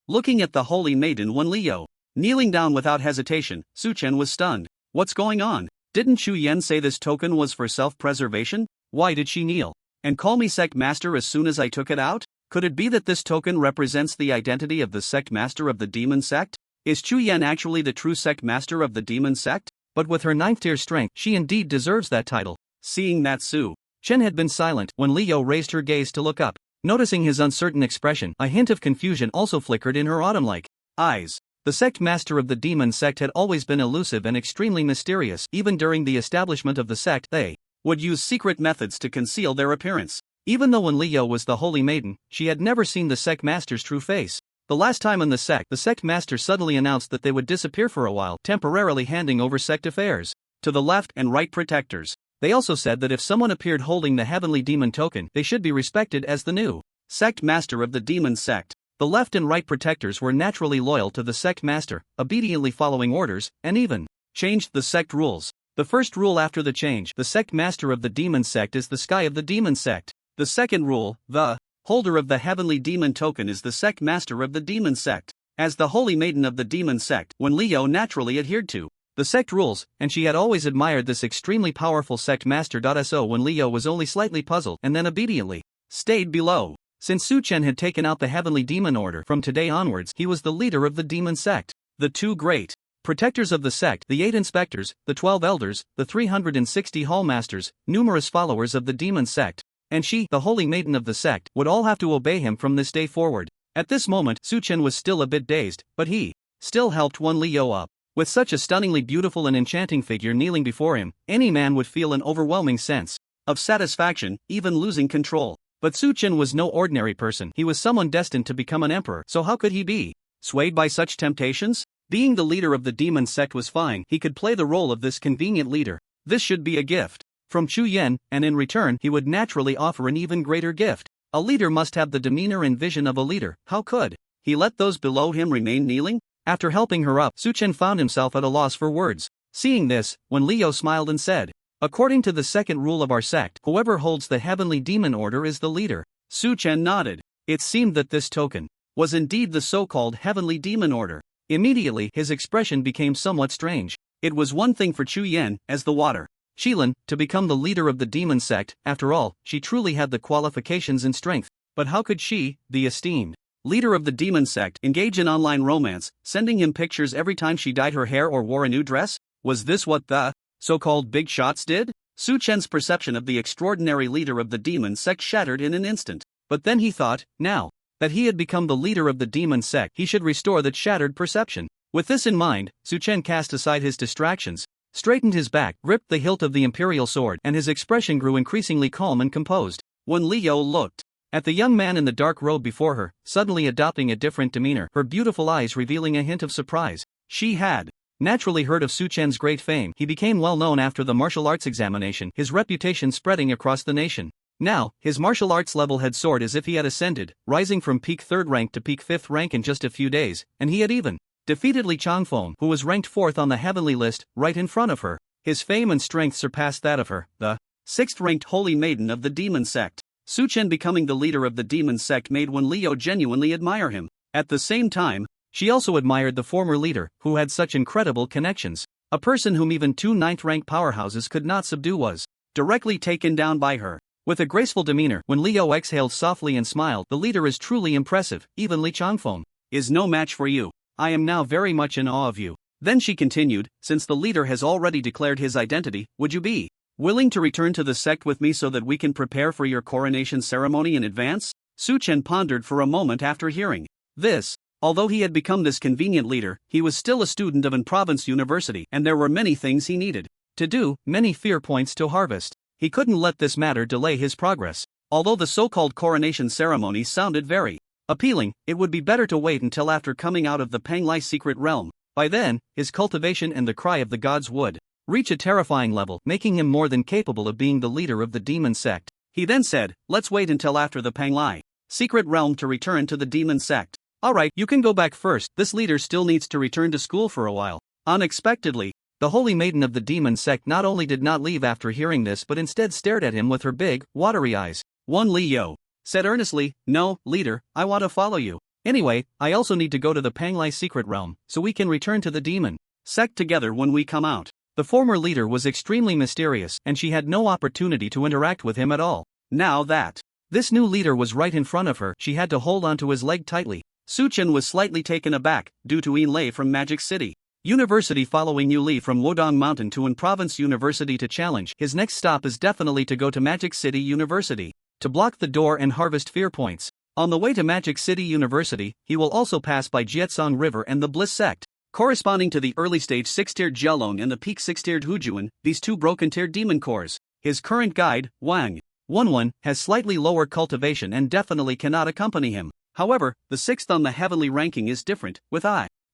Looking at the holy maiden Wen Leo, kneeling down without hesitation, Su Chen was stunned. What's going on? Didn't Chu Yen say this token was for self-preservation? Why did she kneel and call me sect master as soon as I took it out? Could it be that this token represents the identity of the sect master of the demon sect? Is Chu Yen actually the true sect master of the demon sect? But with her 9th-tier strength, she indeed deserves that title. Seeing that Su Chen had been silent when Leo raised her gaze to look up. Noticing his uncertain expression, a hint of confusion also flickered in her autumn-like eyes. The sect master of the demon sect had always been elusive and extremely mysterious. Even during the establishment of the sect, they would use secret methods to conceal their appearance. Even though when Leo was the holy maiden, she had never seen the sect master's true face. The last time in the sect master suddenly announced that they would disappear for a while, temporarily handing over sect affairs to the left and right protectors. They also said that if someone appeared holding the heavenly demon token, they should be respected as the new sect master of the demon sect. The left and right protectors were naturally loyal to the sect master, obediently following orders, and even changed the sect rules. The first rule after the change, the sect master of the demon sect is the sky of the demon sect. The second rule, the holder of the heavenly demon token is the sect master of the demon sect. As the holy maiden of the demon sect, Wen Leo naturally adhered to the sect rules, and she had always admired this extremely powerful sect master. So when Leo was only slightly puzzled and then obediently stayed below. Since Su Chen had taken out the heavenly demon order, from today onwards he was the leader of the demon sect. The two great protectors of the sect, the 8 inspectors, the 12 elders, the 360 hallmasters, numerous followers of the demon sect, and she, the holy maiden of the sect, would all have to obey him from this day forward. At this moment, Su Chen was still a bit dazed, but he still helped Wen Leo up. With such a stunningly beautiful and enchanting figure kneeling before him, any man would feel an overwhelming sense of satisfaction, even losing control. But Su Chen was no ordinary person. He was someone destined to become an emperor, so how could he be swayed by such temptations? Being the leader of the demon sect was fine. He could play the role of this convenient leader. This should be a gift from Chu Yen, and in return he would naturally offer an even greater gift. A leader must have the demeanor and vision of a leader. How could he let those below him remain kneeling? After helping her up, Su Chen found himself at a loss for words. Seeing this, Wen Leo smiled and said, "According to the second rule of our sect, whoever holds the heavenly demon order is the leader." Su Chen nodded. It seemed that this token was indeed the so-called heavenly demon order. Immediately, his expression became somewhat strange. It was one thing for Chu Yen, as the water Shilin, to become the leader of the demon sect. After all, she truly had the qualifications and strength. But how could she, the esteemed leader of the demon sect, engage in online romance, sending him pictures every time she dyed her hair or wore a new dress? Was this what the so-called big shots did? Su Chen's perception of the extraordinary leader of the demon sect shattered in an instant. But then he thought, now that he had become the leader of the demon sect, he should restore that shattered perception. With this in mind, Su Chen cast aside his distractions, straightened his back, gripped the hilt of the imperial sword, and his expression grew increasingly calm and composed. When Leo looked at the young man in the dark robe before her, suddenly adopting a different demeanor, her beautiful eyes revealing a hint of surprise. She had naturally heard of Su Chen's great fame. He became well known after the martial arts examination, his reputation spreading across the nation. Now, his martial arts level had soared as if he had ascended, rising from peak 3rd rank to peak 5th rank in just a few days, and he had even defeated Li Changfeng, who was ranked 4th on the heavenly list, right in front of her. His fame and strength surpassed that of her, the 6th-ranked holy maiden of the demon sect. Su Chen becoming the leader of the demon sect made Wen Leo genuinely admire him. At the same time, she also admired the former leader, who had such incredible connections. A person whom even two ninth-rank powerhouses could not subdue was directly taken down by her. With a graceful demeanor, when Leo exhaled softly and smiled, the leader is truly impressive, even Li Changfeng is no match for you. I am now very much in awe of you. Then she continued, since the leader has already declared his identity, would you be willing to return to the sect with me so that we can prepare for your coronation ceremony in advance? Su Chen pondered for a moment after hearing this. Although he had become this convenient leader, he was still a student of an province university, and there were many things he needed to do, many fear points to harvest. He couldn't let this matter delay his progress. Although the so-called coronation ceremony sounded very appealing, it would be better to wait until after coming out of the Panglai secret realm. By then, his cultivation and the cry of the gods would reach a terrifying level, making him more than capable of being the leader of the demon sect. He then said, let's wait until after the Panglai secret realm to return to the demon sect. Alright, you can go back first, this leader still needs to return to school for a while. Unexpectedly, the holy maiden of the demon sect not only did not leave after hearing this but instead stared at him with her big, watery eyes. One Leo said earnestly, no, leader, I want to follow you. Anyway, I also need to go to the Panglai secret realm, so we can return to the demon sect together when we come out. The former leader was extremely mysterious and she had no opportunity to interact with him at all. Now that this new leader was right in front of her, she had to hold onto his leg tightly. Su Chen was slightly taken aback, due to Yin Lei from Magic City University following Yu Li from Wudong Mountain to An Province University to challenge. His next stop is definitely to go to Magic City University, to block the door and harvest fear points. On the way to Magic City University, he will also pass by Jietsong River and the Bliss Sect, corresponding to the early stage 6-tiered Jialong and the peak 6-tiered Hujuan, these two broken-tiered demon cores. His current guide, Wang Wenwen, has slightly lower cultivation and definitely cannot accompany him. However, the 6th on the heavenly ranking is different, with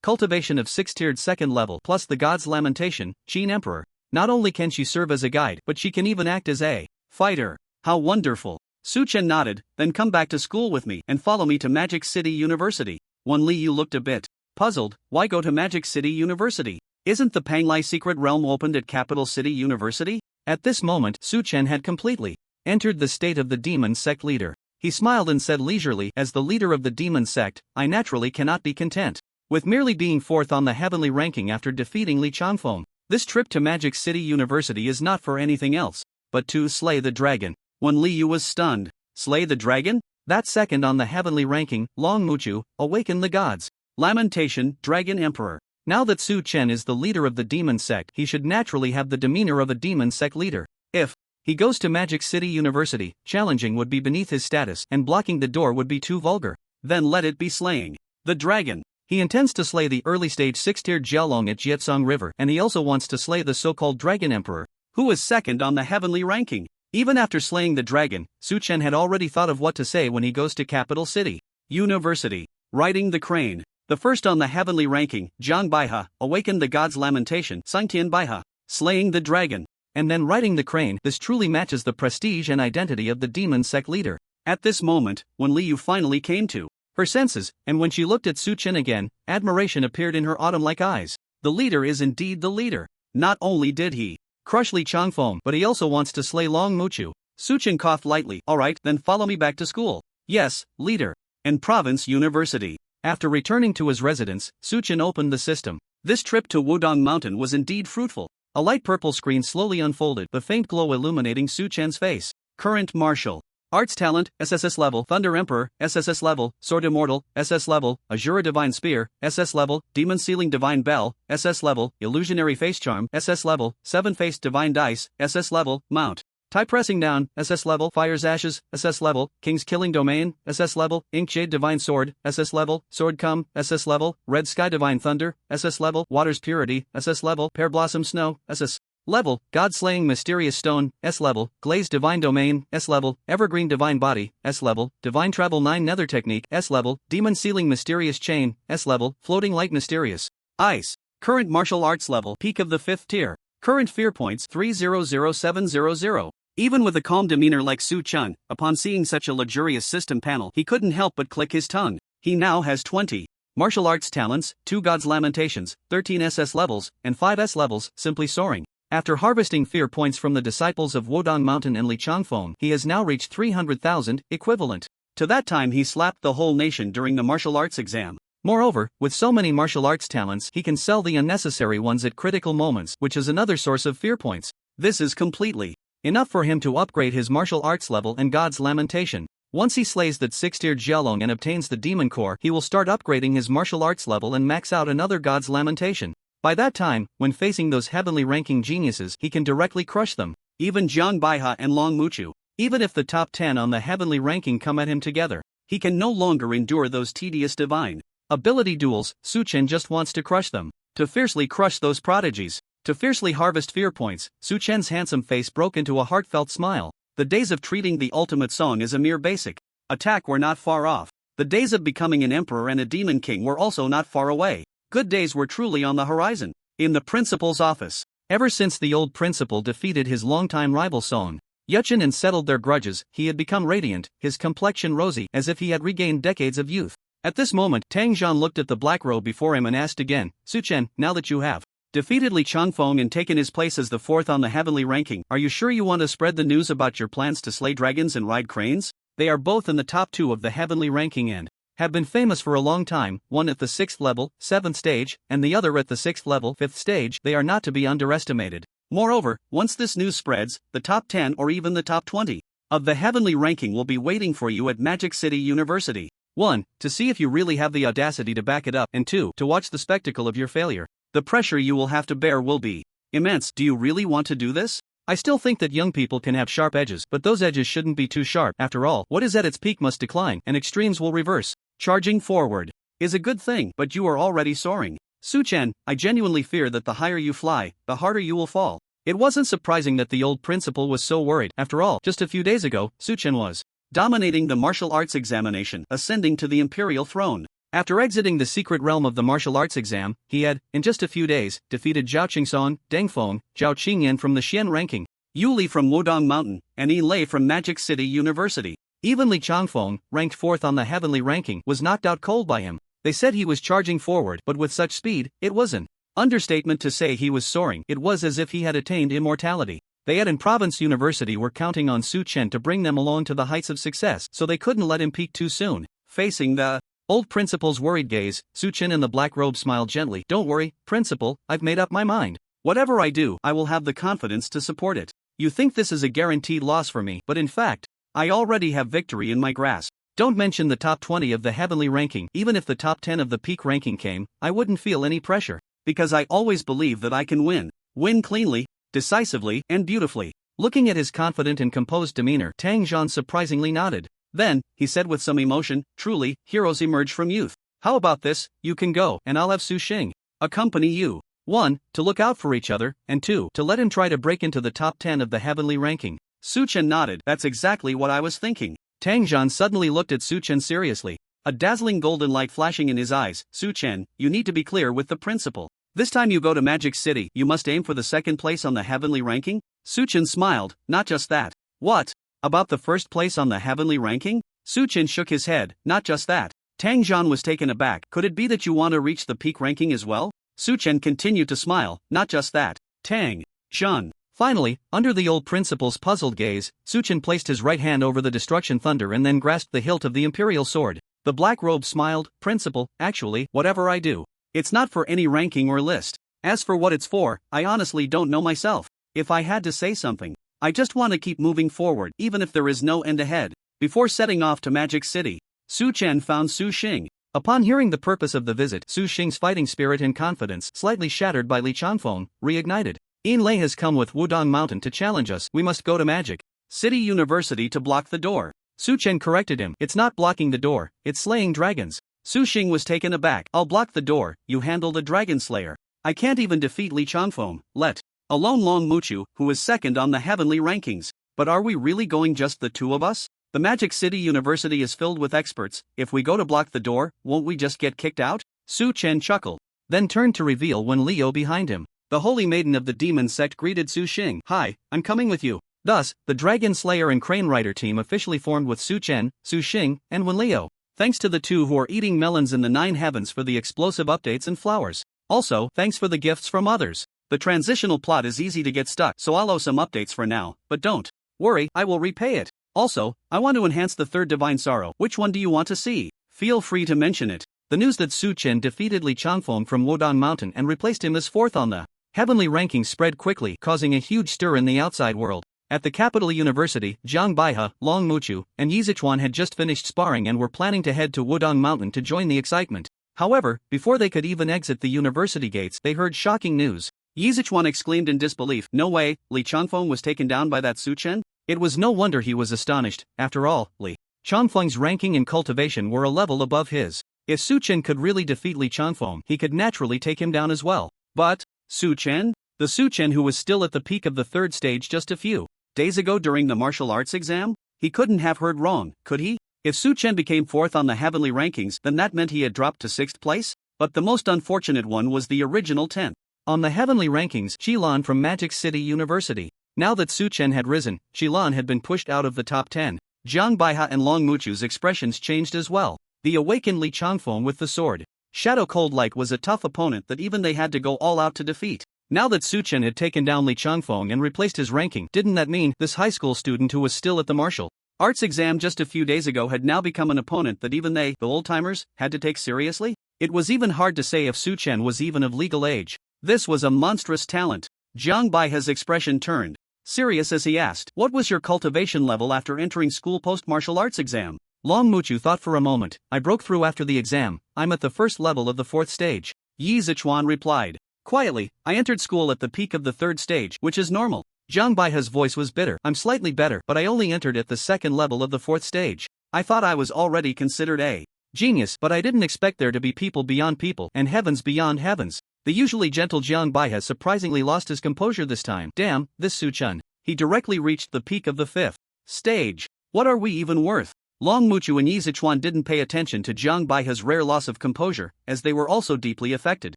cultivation of 6-tiered 2nd level plus the god's lamentation, Qin Emperor. Not only can she serve as a guide, but she can even act as a fighter. How wonderful! Su Chen nodded, then come back to school with me and follow me to Magic City University. Wan Liu looked a bit puzzled. Why go to Magic City University? Isn't the Panglai secret realm opened at Capital City University? At this moment, Su Chen had completely entered the state of the demon sect leader. He smiled and said leisurely, as the leader of the demon sect, I naturally cannot be content with merely being 4th on the heavenly ranking after defeating Li Changfeng. This trip to Magic City University is not for anything else but to slay the dragon. When Liu was stunned. Slay the dragon? That 2nd on the heavenly ranking, Long Muchu, awaken the gods. Lamentation, Dragon Emperor. Now that Su Chen is the leader of the demon sect, he should naturally have the demeanor of a demon sect leader. If he goes to Magic City University, challenging would be beneath his status and blocking the door would be too vulgar. Then let it be slaying the dragon. He intends to slay the early stage 6-tiered Jialong at Jietsong River, and he also wants to slay the so-called Dragon Emperor, who is 2nd on the heavenly ranking. Even after slaying the dragon, Su Chen had already thought of what to say when he goes to Capital City University. Riding the crane. The 1st on the heavenly ranking, Jiang Baihe, awakened the god's lamentation, Sangtian Baihe, slaying the dragon. And then riding the crane. This truly matches the prestige and identity of the demon sect leader. At this moment, when Liu finally came to her senses, and when she looked at Su Chen again, admiration appeared in her autumn-like eyes. The leader is indeed the leader. Not only did he crush Li Changfeng, but he also wants to slay Long Muchu. Su Chen coughed lightly. Alright, then follow me back to school. Yes, leader. And Province University. After returning to his residence, Su Chen opened the system. This trip to Wudong Mountain was indeed fruitful. A light purple screen slowly unfolded, the faint glow illuminating Su Chen's face. Current martial arts talent, SSS level. Thunder Emperor, SSS level. Sword Immortal, SS level. Azura Divine Spear, SS level. Demon Sealing Divine Bell, SS level. Illusionary Face Charm, SS level. 7-Faced Divine Dice, SS level. Mount Tie Pressing Down, SS level. Fire's Ashes, SS level. King's Killing Domain, SS level. Inkshade Divine Sword, SS level. Sword Come, SS level. Red Sky Divine Thunder, SS level. Water's Purity, SS level. Pear Blossom Snow, SS level. God Slaying Mysterious Stone, S level. Glazed Divine Domain, S level. Evergreen Divine Body, S level. Divine Travel 9 Nether Technique, S level. Demon Sealing Mysterious Chain, S level. Floating Light Mysterious Ice. Current Martial Arts level. Peak of the 5th tier. Current fear points 300700. Even with a calm demeanor like Su Chen, upon seeing such a luxurious system panel, he couldn't help but click his tongue. He now has 20 martial arts talents, 2 God's Lamentations, 13 SS levels, and 5 S levels, simply soaring. After harvesting fear points from the disciples of Wudong Mountain and Li Changfeng, he has now reached 300,000, equivalent To that time he slapped the whole nation during the martial arts exam. Moreover, with so many martial arts talents, he can sell the unnecessary ones at critical moments, which is another source of fear points. This is completely enough for him to upgrade his martial arts level and God's Lamentation. Once he slays that 6-tiered Jialong and obtains the demon core, he will start upgrading his martial arts level and max out another God's Lamentation. By that time, when facing those heavenly ranking geniuses, he can directly crush them. Even Jiang Baihe and Long Muchu. Even if the top 10 on the heavenly ranking come at him together, he can no longer endure those tedious divine ability duels. Su Chen just wants to crush them. To fiercely crush those prodigies. To fiercely harvest fear points. Su Chen's handsome face broke into a heartfelt smile. The days of treating the ultimate song as a mere basic attack were not far off. The days of becoming an emperor and a demon king were also not far away. Good days were truly on the horizon. In the principal's office. Ever since the old principal defeated his longtime rival Song Yuchen and settled their grudges, he had become radiant, his complexion rosy, as if he had regained decades of youth. At this moment, Tang Zhan looked at the black robe before him and asked again, Su Chen, now that you have defeated Li Changfeng and taken his place as the fourth on the heavenly ranking, are you sure you want to spread the news about your plans to slay dragons and ride cranes? They are both in the top 2 of the heavenly ranking and have been famous for a long time, one at the 6th level, 7th stage, and the other at the 6th level, 5th stage. They are not to be underestimated. Moreover, once this news spreads, the top 10 or even the top 20 of the heavenly ranking will be waiting for you at Magic City University. 1. To see if you really have the audacity to back it up, and 2. To watch the spectacle of your failure. The pressure you will have to bear will be immense. Do you really want to do this? I still think that young people can have sharp edges, but those edges shouldn't be too sharp. After all, what is at its peak must decline, and extremes will reverse. Charging forward is a good thing, but you are already soaring. Su Chen, I genuinely fear that the higher you fly, the harder you will fall. It wasn't surprising that the old principal was so worried. After all, just a few days ago, Su Chen was dominating the martial arts examination, ascending to the imperial throne. After exiting the secret realm of the martial arts exam, he had, in just a few days, defeated Zhao Qingsong, Deng Feng, Zhao Qingyan from the Xian ranking, Yu Li from Wudong Mountain, and Yi Lei from Magic City University. Even Li Changfeng, ranked 4th on the heavenly ranking, was knocked out cold by him. They said he was charging forward, but with such speed, it was an understatement to say he was soaring. It was as if he had attained immortality. They at Province University were counting on Su Chen to bring them along to the heights of success, so they couldn't let him peak too soon. Facing the old principal's worried gaze, Su Chen in the black robe smiled gently. Don't worry, principal, I've made up my mind. Whatever I do, I will have the confidence to support it. You think this is a guaranteed loss for me, but in fact, I already have victory in my grasp. Don't mention the top 20 of the heavenly ranking. Even if the top 10 of the peak ranking came, I wouldn't feel any pressure. Because I always believe that I can win. Win cleanly, decisively, and beautifully. Looking at his confident and composed demeanor, Tang Zhan surprisingly nodded. Then, he said with some emotion, truly, heroes emerge from youth. How about this? You can go, and I'll have Su Xing accompany you. 1. To look out for each other, and 2. To let him try to break into the top 10 of the heavenly ranking. Su Chen nodded. That's exactly what I was thinking. Tang Zhan suddenly looked at Su Chen seriously. A dazzling golden light flashing in his eyes. Su Chen, you need to be clear with the principal. This time you go to Magic City, you must aim for the 2nd place on the heavenly ranking? Su Chen smiled. Not just that. What? About the 1st place on the heavenly ranking? Su Chen shook his head. Not just that. Tang Zhan was taken aback. Could it be that you want to reach the peak ranking as well? Su Chen continued to smile. Not just that. Tang Zhan. Finally, under the old principal's puzzled gaze, Su Chen placed his right hand over the destruction thunder and then grasped the hilt of the imperial sword. The black robe smiled. Principal, actually, whatever I do, it's not for any ranking or list. As for what it's for, I honestly don't know myself. If I had to say something, I just want to keep moving forward, even if there is no end ahead. Before setting off to Magic City, Su Chen found Su Xing. Upon hearing the purpose of the visit, Su Xing's fighting spirit and confidence, slightly shattered by Li Changfeng, reignited. Yin Lei has come with Wudong Mountain to challenge us. We must go to Magic City University to block the door. Su Chen corrected him. It's not blocking the door, it's slaying dragons. Su Xing was taken aback. I'll block the door, you handle the dragon slayer. I can't even defeat Li Changfeng, let alone Long Muchu, who is 2nd on the heavenly rankings. But are we really going just the 2 of us? The Magic City University is filled with experts. If we go to block the door, won't we just get kicked out? Su Chen chuckled, then turned to reveal Wen Liu behind him. The holy maiden of the demon sect greeted Su Xing. Hi, I'm coming with you. Thus, the Dragon Slayer and Crane Rider team officially formed with Su Chen, Su Xing, and Wen Liu. Thanks to the 2 who are eating melons in the 9 heavens for the explosive updates and flowers. Also, thanks for the gifts from others. The transitional plot is easy to get stuck, so I'll owe some updates for now, but don't worry, I will repay it. Also, I want to enhance the third divine sorrow. Which one do you want to see? Feel free to mention it. The news that Su Chen defeated Li Changfeng from Wodong Mountain and replaced him as fourth on the heavenly rankings spread quickly, causing a huge stir in the outside world. At the capital university, Jiang Baihe, Long Muchu, and Yi Zichuan had just finished sparring and were planning to head to Wudong Mountain to join the excitement. However, before they could even exit the university gates, they heard shocking news. Yi Zichuan exclaimed in disbelief, "No way, Li Changfeng was taken down by that Su Chen?" It was no wonder he was astonished. After all, Li Changfeng's ranking and cultivation were a level above his. If Su Chen could really defeat Li Changfeng, he could naturally take him down as well. But Su Chen? The Su Chen who was still at the peak of the third stage just a few days ago during the martial arts exam? He couldn't have heard wrong, could he? If Su Chen became fourth on the heavenly rankings, then that meant he had dropped to sixth place? But the most unfortunate one was the original 10th. On the heavenly rankings, Qilan from Magic City University. Now that Su Chen had risen, Qilan had been pushed out of the top 10. Jiang Baihe and Long Muchu's expressions changed as well. The awakened Li Changfeng with the sword. Shadow Cold Light was a tough opponent that even they had to go all out to defeat. Now that Su Chen had taken down Li Changfeng and replaced his ranking, didn't that mean this high school student who was still at the martial arts exam just a few days ago had now become an opponent that even they, the old-timers, had to take seriously? It was even hard to say if Su Chen was even of legal age. This was a monstrous talent. Jiang Baihe's expression turned serious as he asked, "What was your cultivation level after entering school post-martial arts exam?" Long Muchu thought for a moment. "I broke through after the exam. I'm at the first level of the fourth stage." Yi Zichuan replied quietly, "I entered school at the peak of the third stage, which is normal." Jiang Baihe's voice was bitter. "I'm slightly better, but I only entered at the second level of the fourth stage. I thought I was already considered a genius, but I didn't expect there to be people beyond people and heavens beyond heavens." The usually gentle Jiang Baihe surprisingly lost his composure this time. Damn, this Su Chen. He directly reached the peak of the fifth stage. What are we even worth? Long Muchu and Yi Zichuan didn't pay attention to Jiang Baihe's rare loss of composure, as they were also deeply affected.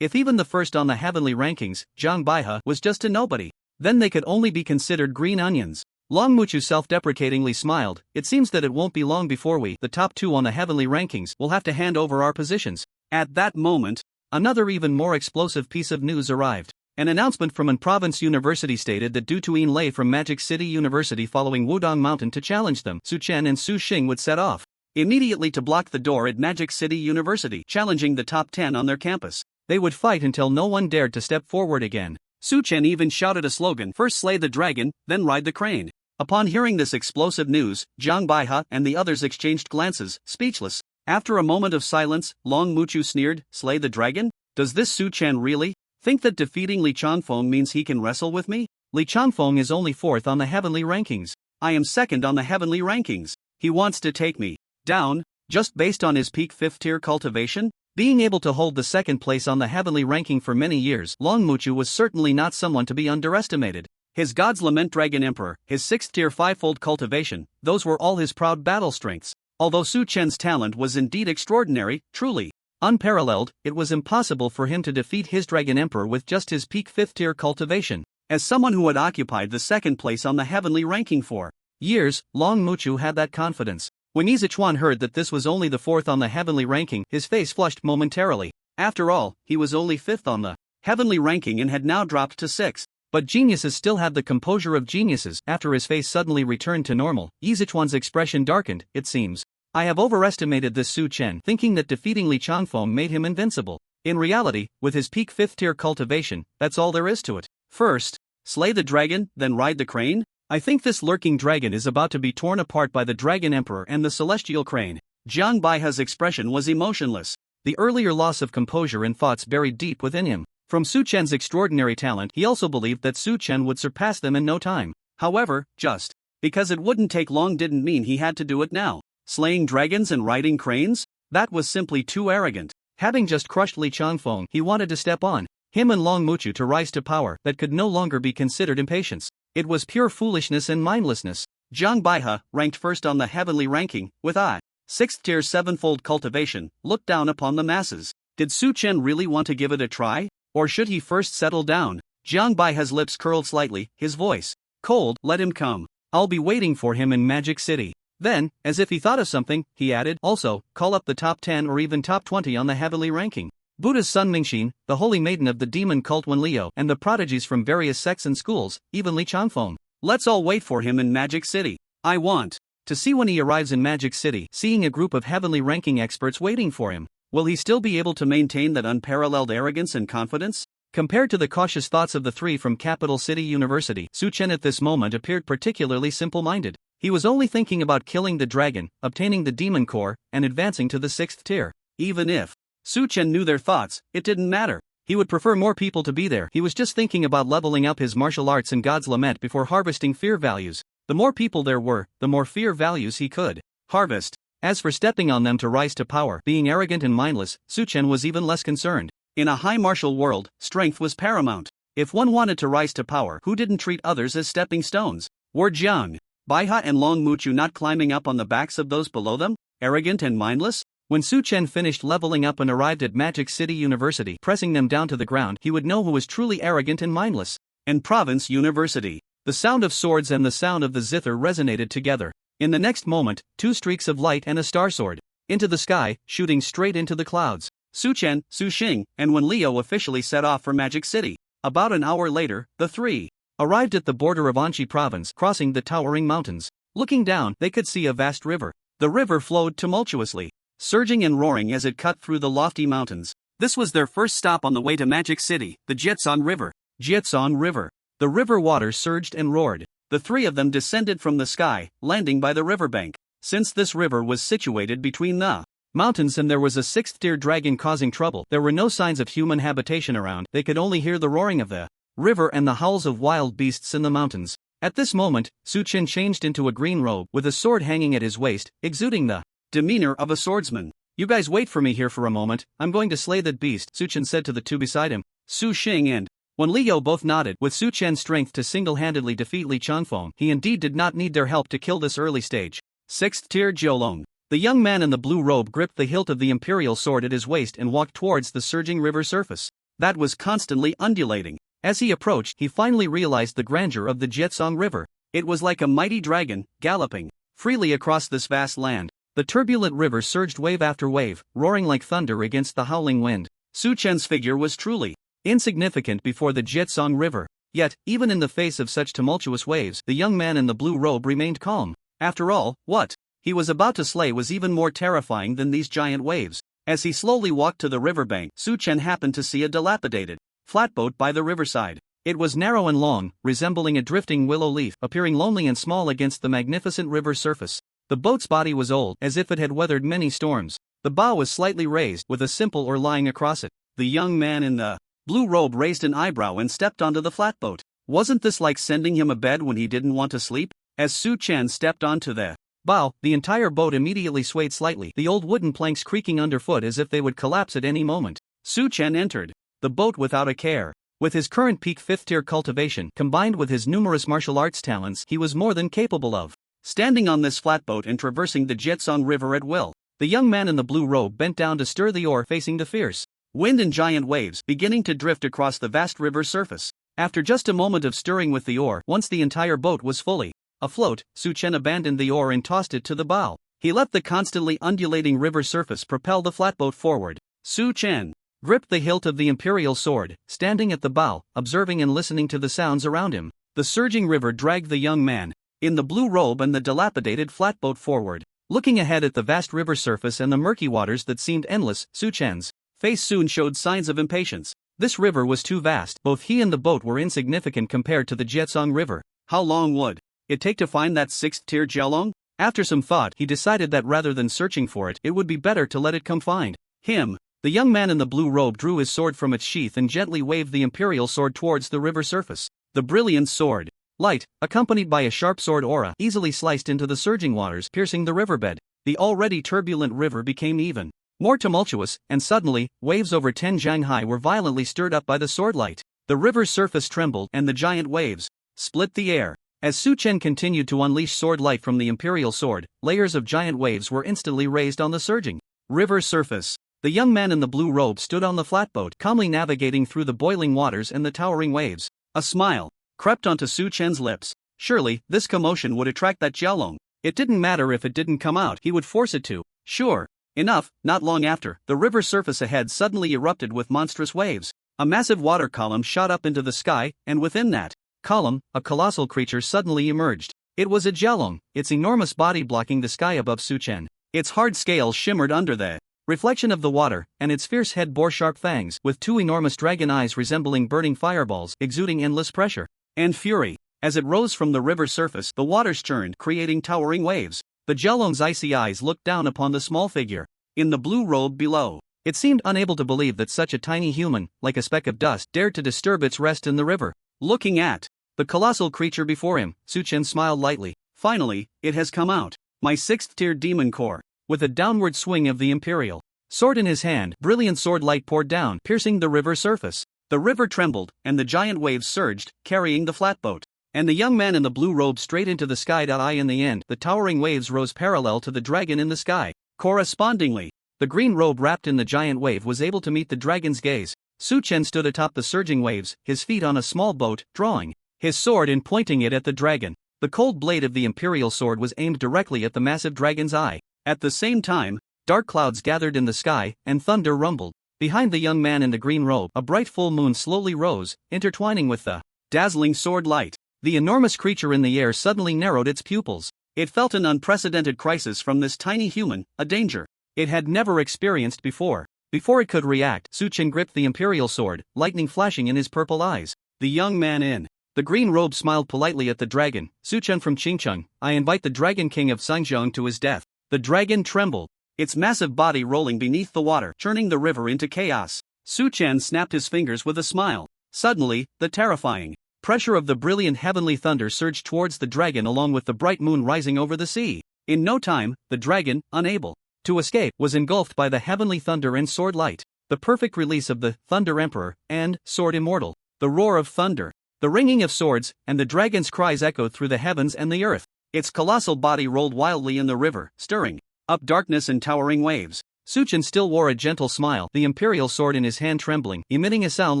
If even the first on the heavenly rankings, Jiang Baihe, was just a nobody, then they could only be considered green onions. Long Muchu self-deprecatingly smiled. "It seems that it won't be long before we, the top two on the heavenly rankings, will have to hand over our positions." At that moment, another even more explosive piece of news arrived. An announcement from an province university stated that due to Yin Lei from Magic City University following Wudong Mountain to challenge them, Su Chen and Su Xing would set off immediately to block the door at Magic City University, challenging the top 10 on their campus. They would fight until no one dared to step forward again. Su Chen even shouted a slogan, "First slay the dragon, then ride the crane." Upon hearing this explosive news, Jiang Baihe and the others exchanged glances, speechless. After a moment of silence, Long Muchu sneered, "Slay the dragon? Does this Su Chen really think that defeating Li Changfeng means he can wrestle with me? Li Changfeng is only fourth on the heavenly rankings. I am second on the heavenly rankings. He wants to take me down, just based on his peak 5th tier cultivation?" Being able to hold the second place on the heavenly ranking for many years, Long Muchu was certainly not someone to be underestimated. His God's Lament Dragon Emperor, his 6th tier 5-fold cultivation, those were all his proud battle strengths. Although Su Chen's talent was indeed extraordinary, truly unparalleled, it was impossible for him to defeat his Dragon Emperor with just his peak 5th tier cultivation. As someone who had occupied the second place on the heavenly ranking for years, Long Muchu had that confidence. When Yi Zichuan heard that this was only the fourth on the heavenly ranking, his face flushed momentarily. After all, he was only fifth on the heavenly ranking and had now dropped to sixth. But geniuses still have the composure of geniuses. After his face suddenly returned to normal, Yi Zichuan's expression darkened. "It seems I have overestimated this Su Chen, thinking that defeating Li Changfeng made him invincible. In reality, with his peak 5th tier cultivation, that's all there is to it. First, slay the dragon, then ride the crane? I think this lurking dragon is about to be torn apart by the Dragon Emperor and the Celestial Crane." Jiang Baihe's expression was emotionless. The earlier loss of composure and thoughts buried deep within him. From Su Chen's extraordinary talent, he also believed that Su Chen would surpass them in no time. However, just because it wouldn't take long didn't mean he had to do it now. Slaying dragons and riding cranes? That was simply too arrogant. Having just crushed Li Changfeng, he wanted to step on him and Long Muchu to rise to power that could no longer be considered impatience. It was pure foolishness and mindlessness. Jiang Baihe, ranked first on the heavenly ranking, with a 6th tier 7-fold cultivation, looked down upon the masses. Did Su Chen really want to give it a try? Or should he first settle down? Jiang Baihe's lips curled slightly, his voice cold. "Let him come. I'll be waiting for him in Magic City." Then, as if he thought of something, he added, "Also, call up the top 10 or even top 20 on the heavenly ranking. Buddha's son Mingxin, the holy maiden of the demon cult Wen Liu, and the prodigies from various sects and schools, even Li Changfeng. Let's all wait for him in Magic City. I want To see when he arrives in Magic City, seeing a group of heavenly ranking experts waiting for him. Will he still be able to maintain that unparalleled arrogance and confidence? Compared to the cautious thoughts of the three from Capital City University, Su-chen at this moment appeared particularly simple-minded. He was only thinking about killing the dragon, obtaining the demon core, and advancing to the 6th tier. Even if Su-chen knew their thoughts, it didn't matter. He would prefer more people to be there. He was just thinking about leveling up his martial arts and God's Lament before harvesting fear values. The more people there were, the more fear values he could harvest. As for stepping on them to rise to power, being arrogant and mindless, Su-chen was even less concerned. In a high martial world, strength was paramount. If one wanted to rise to power, who didn't treat others as stepping stones? Were Jiang, Baiha and Long Muchu not climbing up on the backs of those below them, arrogant and mindless? When Su-chen finished leveling up and arrived at Magic City University, pressing them down to the ground, he would know who was truly arrogant and mindless. And Province University. The sound of swords and the sound of the zither resonated together. In the next moment, 2 streaks of light and a star soared into the sky, shooting straight into the clouds. Su-chen, Su-xing, and Wen Leo officially set off for Magic City. About an hour later, the three arrived at the border of Anshi Province, crossing the towering mountains. Looking down, they could see a vast river. The river flowed tumultuously, surging and roaring as it cut through the lofty mountains. This was their first stop on the way to Magic City, the Jietsong River. Jietsong River. The river water surged and roared. The three of them descended from the sky, landing by the riverbank. Since this river was situated between the mountains and there was a 6th-tier dragon causing trouble, there were no signs of human habitation around. They could only hear the roaring of the river and the howls of wild beasts in the mountains. At this moment, Su-chen changed into a green robe, with a sword hanging at his waist, exuding the demeanor of a swordsman. "You guys wait for me here for a moment, I'm going to slay that beast," Su-chen said to the two beside him. Su-xing and Wen Leo both nodded. With Su-chen's strength to single-handedly defeat Li Changfeng, he indeed did not need their help to kill this early stage 6th-tier Jiolong. The young man in the blue robe gripped the hilt of the imperial sword at his waist and walked towards the surging river surface that was constantly undulating. As he approached, he finally realized the grandeur of the Jietsong River. It was like a mighty dragon, galloping freely across this vast land. The turbulent river surged wave after wave, roaring like thunder against the howling wind. Su-chen's figure was truly insignificant before the Jietsong River. Yet, even in the face of such tumultuous waves, the young man in the blue robe remained calm. After all, what he was about to slay was even more terrifying than these giant waves. As he slowly walked to the riverbank, Su-chen happened to see a dilapidated flatboat by the riverside. It was narrow and long, resembling a drifting willow leaf, appearing lonely and small against the magnificent river surface. The boat's body was old, as if it had weathered many storms. The bow was slightly raised, with a simple oar lying across it. The young man in the blue robe raised an eyebrow and stepped onto the flatboat. Wasn't this like sending him a bed when he didn't want to sleep? As Su-chen stepped onto the bow, the entire boat immediately swayed slightly, the old wooden planks creaking underfoot as if they would collapse at any moment. Su-chen entered the boat without a care. With his current peak 5th-tier cultivation, combined with his numerous martial arts talents, he was more than capable of standing on this flatboat and traversing the Jietsong River at will. The young man in the blue robe bent down to stir the oar, facing the fierce wind and giant waves beginning to drift across the vast river surface. After just a moment of stirring with the oar, once the entire boat was fully afloat, Su-chen abandoned the oar and tossed it to the bow. He let the constantly undulating river surface propel the flatboat forward. Su-chen gripped the hilt of the imperial sword, standing at the bow, observing and listening to the sounds around him. The surging river dragged the young man in the blue robe and the dilapidated flatboat forward. Looking ahead at the vast river surface and the murky waters that seemed endless, Su-chen's face soon showed signs of impatience. This river was too vast. Both he and the boat were insignificant compared to the Jietsong River. How long would it take to find that 6th-tier Jiolong? After some thought, he decided that rather than searching for it, it would be better to let it come find him. The young man in the blue robe drew his sword from its sheath and gently waved the imperial sword towards the river surface. The brilliant sword light, accompanied by a sharp sword aura, easily sliced into the surging waters, piercing the riverbed. The already turbulent river became even more tumultuous, and suddenly, waves over 10 jang high were violently stirred up by the sword light. The river's surface trembled, and the giant waves split the air. As Su-chen continued to unleash sword light from the imperial sword, layers of giant waves were instantly raised on the surging river surface. The young man in the blue robe stood on the flatboat, calmly navigating through the boiling waters and the towering waves. A smile crept onto Su-chen's lips. Surely, this commotion would attract that Jiolong. It didn't matter if it didn't come out, he would force it to. Sure enough, not long after, the river surface ahead suddenly erupted with monstrous waves. A massive water column shot up into the sky, and within that column, a colossal creature suddenly emerged. It was a Jialong, its enormous body blocking the sky above Suchen. Its hard scales shimmered under the reflection of the water, and its fierce head bore sharp fangs, with two enormous dragon eyes resembling burning fireballs, exuding endless pressure and fury. As it rose from the river surface, the waters churned, creating towering waves. The Jialong's icy eyes looked down upon the small figure in the blue robe below. It seemed unable to believe that such a tiny human, like a speck of dust, dared to disturb its rest in the river. Looking at the colossal creature before him, Suchen smiled lightly. Finally, it has come out. My 6th-tier demon core. With a downward swing of the imperial sword in his hand, brilliant sword light poured down, piercing the river surface. The river trembled, and the giant waves surged, carrying the flatboat and the young man in the blue robe straight into the sky. In the end, the towering waves rose parallel to the dragon in the sky. Correspondingly, the green robe wrapped in the giant wave was able to meet the dragon's gaze. Suchen stood atop the surging waves, his feet on a small boat, drawing his sword and pointing it at the dragon. The cold blade of the imperial sword was aimed directly at the massive dragon's eye. At the same time, dark clouds gathered in the sky, and thunder rumbled. Behind the young man in the green robe, a bright full moon slowly rose, intertwining with the dazzling sword light. The enormous creature in the air suddenly narrowed its pupils. It felt an unprecedented crisis from this tiny human, a danger it had never experienced before. Before it could react, Suchen gripped the imperial sword, lightning flashing in his purple eyes. The young man in the green robe smiled politely at the dragon. Suchen from Qingcheng, I invite the Dragon King of Sangzhong to his death. The dragon trembled, its massive body rolling beneath the water, churning the river into chaos. Suchen snapped his fingers with a smile. Suddenly, the terrifying pressure of the brilliant heavenly thunder surged towards the dragon along with the bright moon rising over the sea. In no time, the dragon, unable to escape, was engulfed by the heavenly thunder and sword light. The perfect release of the Thunder Emperor and Sword Immortal. The roar of thunder, the ringing of swords, and the dragon's cries echoed through the heavens and the earth. Its colossal body rolled wildly in the river, stirring up darkness and towering waves. Suchen still wore a gentle smile, the imperial sword in his hand trembling, emitting a sound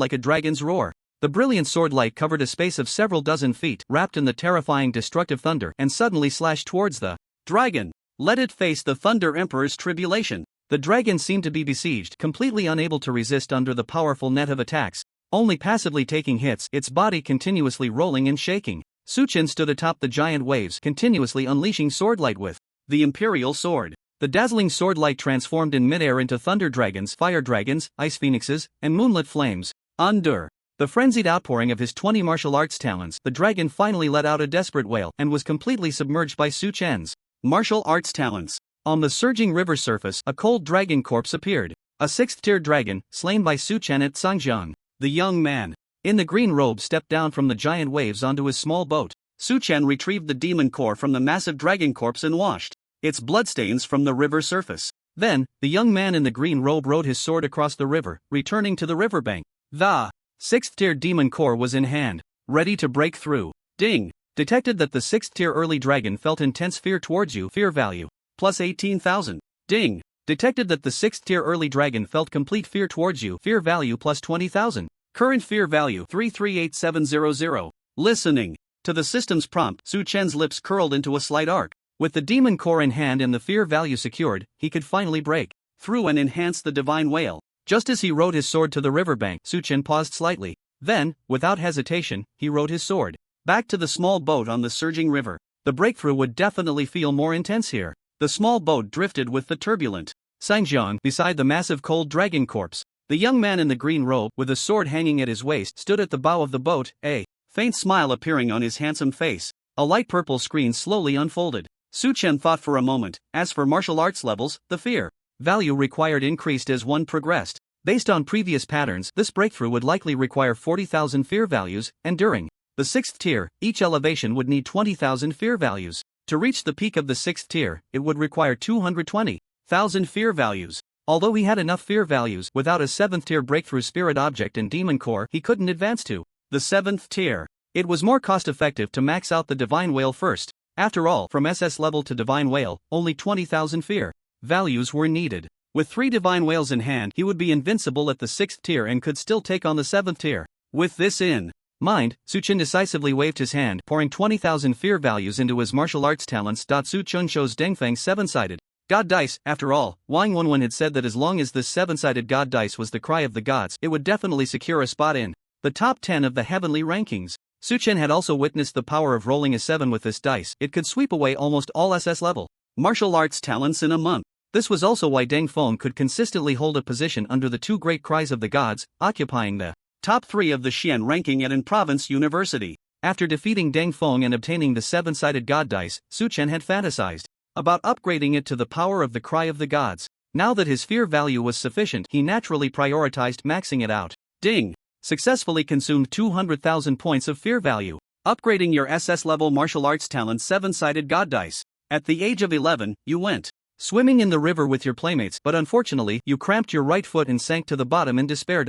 like a dragon's roar. The brilliant sword light covered a space of several dozen feet, wrapped in the terrifying destructive thunder, and suddenly slashed towards the dragon. Let it face the Thunder Emperor's tribulation. The dragon seemed to be besieged, completely unable to resist under the powerful net of attacks, only passively taking hits, its body continuously rolling and shaking. Suchen stood atop the giant waves, continuously unleashing swordlight with the imperial sword. The dazzling swordlight transformed in midair into thunder dragons, fire dragons, ice phoenixes, and moonlit flames. Under the frenzied outpouring of his 20 martial arts talents, the dragon finally let out a desperate wail and was completely submerged by Suchen's martial arts talents. On the surging river surface, a cold dragon corpse appeared. A 6th-tier dragon, slain by Suchen at Sangjiang. The young man in the green robe stepped down from the giant waves onto his small boat. Suchen retrieved the demon core from the massive dragon corpse and washed its bloodstains from the river surface. Then, the young man in the green robe rode his sword across the river, returning to the riverbank. The 6th-tier demon core was in hand, ready to break through. Ding! Detected that the 6th-tier early dragon felt intense fear towards you. Fear value plus 18,000. Ding! Detected that the 6th-tier early dragon felt complete fear towards you. Fear value plus 20,000. Current fear value 338700. Listening to the system's prompt, Suchen's lips curled into a slight arc. With the demon core in hand and the fear value secured, he could finally break through and enhance the divine wail. Just as he rode his sword to the riverbank, Suchen paused slightly. Then, without hesitation, he rode his sword back to the small boat on the surging river. The breakthrough would definitely feel more intense here. The small boat drifted with the turbulent Sangjiang beside the massive cold dragon corpse. The young man in the green robe, with a sword hanging at his waist, stood at the bow of the boat, a faint smile appearing on his handsome face. A light purple screen slowly unfolded. Suchen thought for a moment. As for martial arts levels, the fear value required increased as one progressed. Based on previous patterns, this breakthrough would likely require 40,000 fear values, and during the 6th tier, each elevation would need 20,000 fear values. To reach the peak of the 6th tier, it would require 220,000 fear values. Although he had enough fear values, without a 7th tier breakthrough spirit object and demon core, he couldn't advance to the 7th tier. It was more cost effective to max out the divine whale first. After all, from SS level to divine whale, only 20,000 fear values were needed. With 3 divine whales in hand, he would be invincible at the 6th tier and could still take on the 7th tier. With this in mind, Suchen decisively waved his hand, pouring 20,000 fear values into his martial arts talents. Suchen chose Dengfeng's 7-sided God dice. After all, Wang Wenwen had said that as long as this 7-sided God dice was the cry of the gods, it would definitely secure a spot in the top 10 of the heavenly rankings. Suchen had also witnessed the power of rolling a 7 with this dice. It could sweep away almost all SS level martial arts talents in a month. This was also why Deng Feng could consistently hold a position under the 2 great cries of the gods, occupying the top 3 of the Xian ranking at an province university. After defeating Deng Feng and obtaining the 7-sided god dice, Suchen had fantasized about upgrading it to the power of the cry of the gods. Now that his fear value was sufficient, he naturally prioritized maxing it out. Ding! Successfully consumed 200,000 points of fear value, upgrading your SS level martial arts talent 7-sided god dice. At the age of 11, you went swimming in the river with your playmates, but unfortunately, you cramped your right foot and sank to the bottom in despair.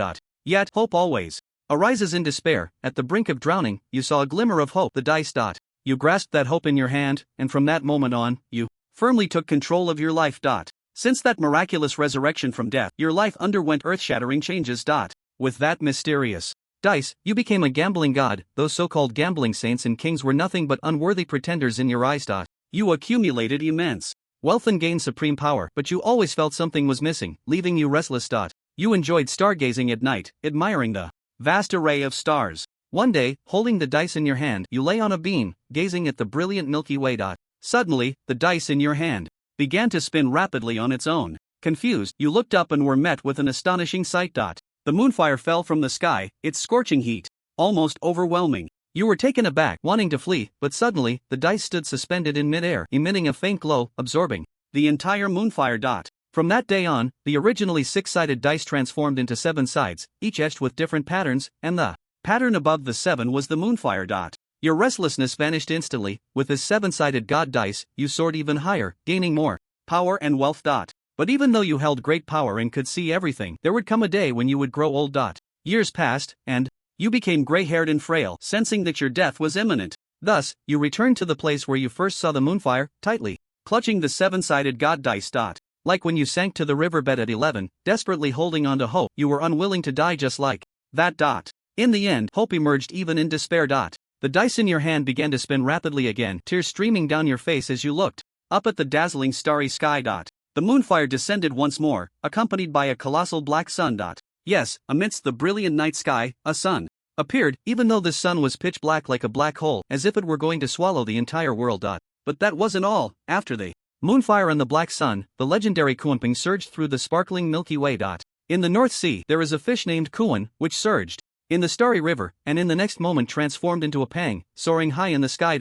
Yet, hope always arises in despair. At the brink of drowning, you saw a glimmer of hope, the dice. You grasped that hope in your hand, and from that moment on, you firmly took control of your life. Since that miraculous resurrection from death, your life underwent earth-shattering changes. With that mysterious dice, you became a gambling god. Those so-called gambling saints and kings were nothing but unworthy pretenders in your eyes. You accumulated immense wealth and gained supreme power, but you always felt something was missing, leaving you restless. You enjoyed stargazing at night, admiring the vast array of stars. One day, holding the dice in your hand, you lay on a beam, gazing at the brilliant Milky Way. Suddenly, the dice in your hand began to spin rapidly on its own. Confused, you looked up and were met with an astonishing sight. The moonfire fell from the sky, its scorching heat almost overwhelming. You were taken aback, wanting to flee, but suddenly, the dice stood suspended in midair, emitting a faint glow, absorbing the entire moonfire. From that day on, the originally 6-sided dice transformed into 7 sides, each etched with different patterns, and the pattern above the 7 was the moonfire. Your restlessness vanished instantly. With this 7-sided god dice, you soared even higher, gaining more power and wealth. But even though you held great power and could see everything, there would come a day when you would grow old. Years passed, and you became gray-haired and frail, sensing that your death was imminent. Thus, you returned to the place where you first saw the moonfire, tightly clutching the 7-sided god dice. Like when you sank to the riverbed at 11, desperately holding on to hope, you were unwilling to die just like that. In the end, hope emerged even in despair. The dice in your hand began to spin rapidly again, tears streaming down your face as you looked up at the dazzling starry sky. The moonfire descended once more, accompanied by a colossal black sun. Yes, amidst the brilliant night sky, a sun appeared, even though this sun was pitch black like a black hole, as if it were going to swallow the entire world. But that wasn't all. After the moonfire and the black sun, the legendary Kuanping surged through the sparkling Milky Way. In the North Sea, there is a fish named Kuan, which surged in the starry river, and in the next moment transformed into a pang, soaring high in the sky.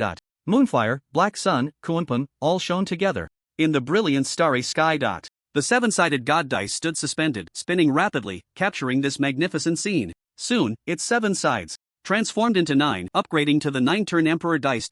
Moonfire, black sun, Kuanping, all shone together in the brilliant starry sky. The 7-sided god dice stood suspended, spinning rapidly, capturing this magnificent scene. Soon, its 7 sides transformed into 9, upgrading to the 9-turn emperor dice.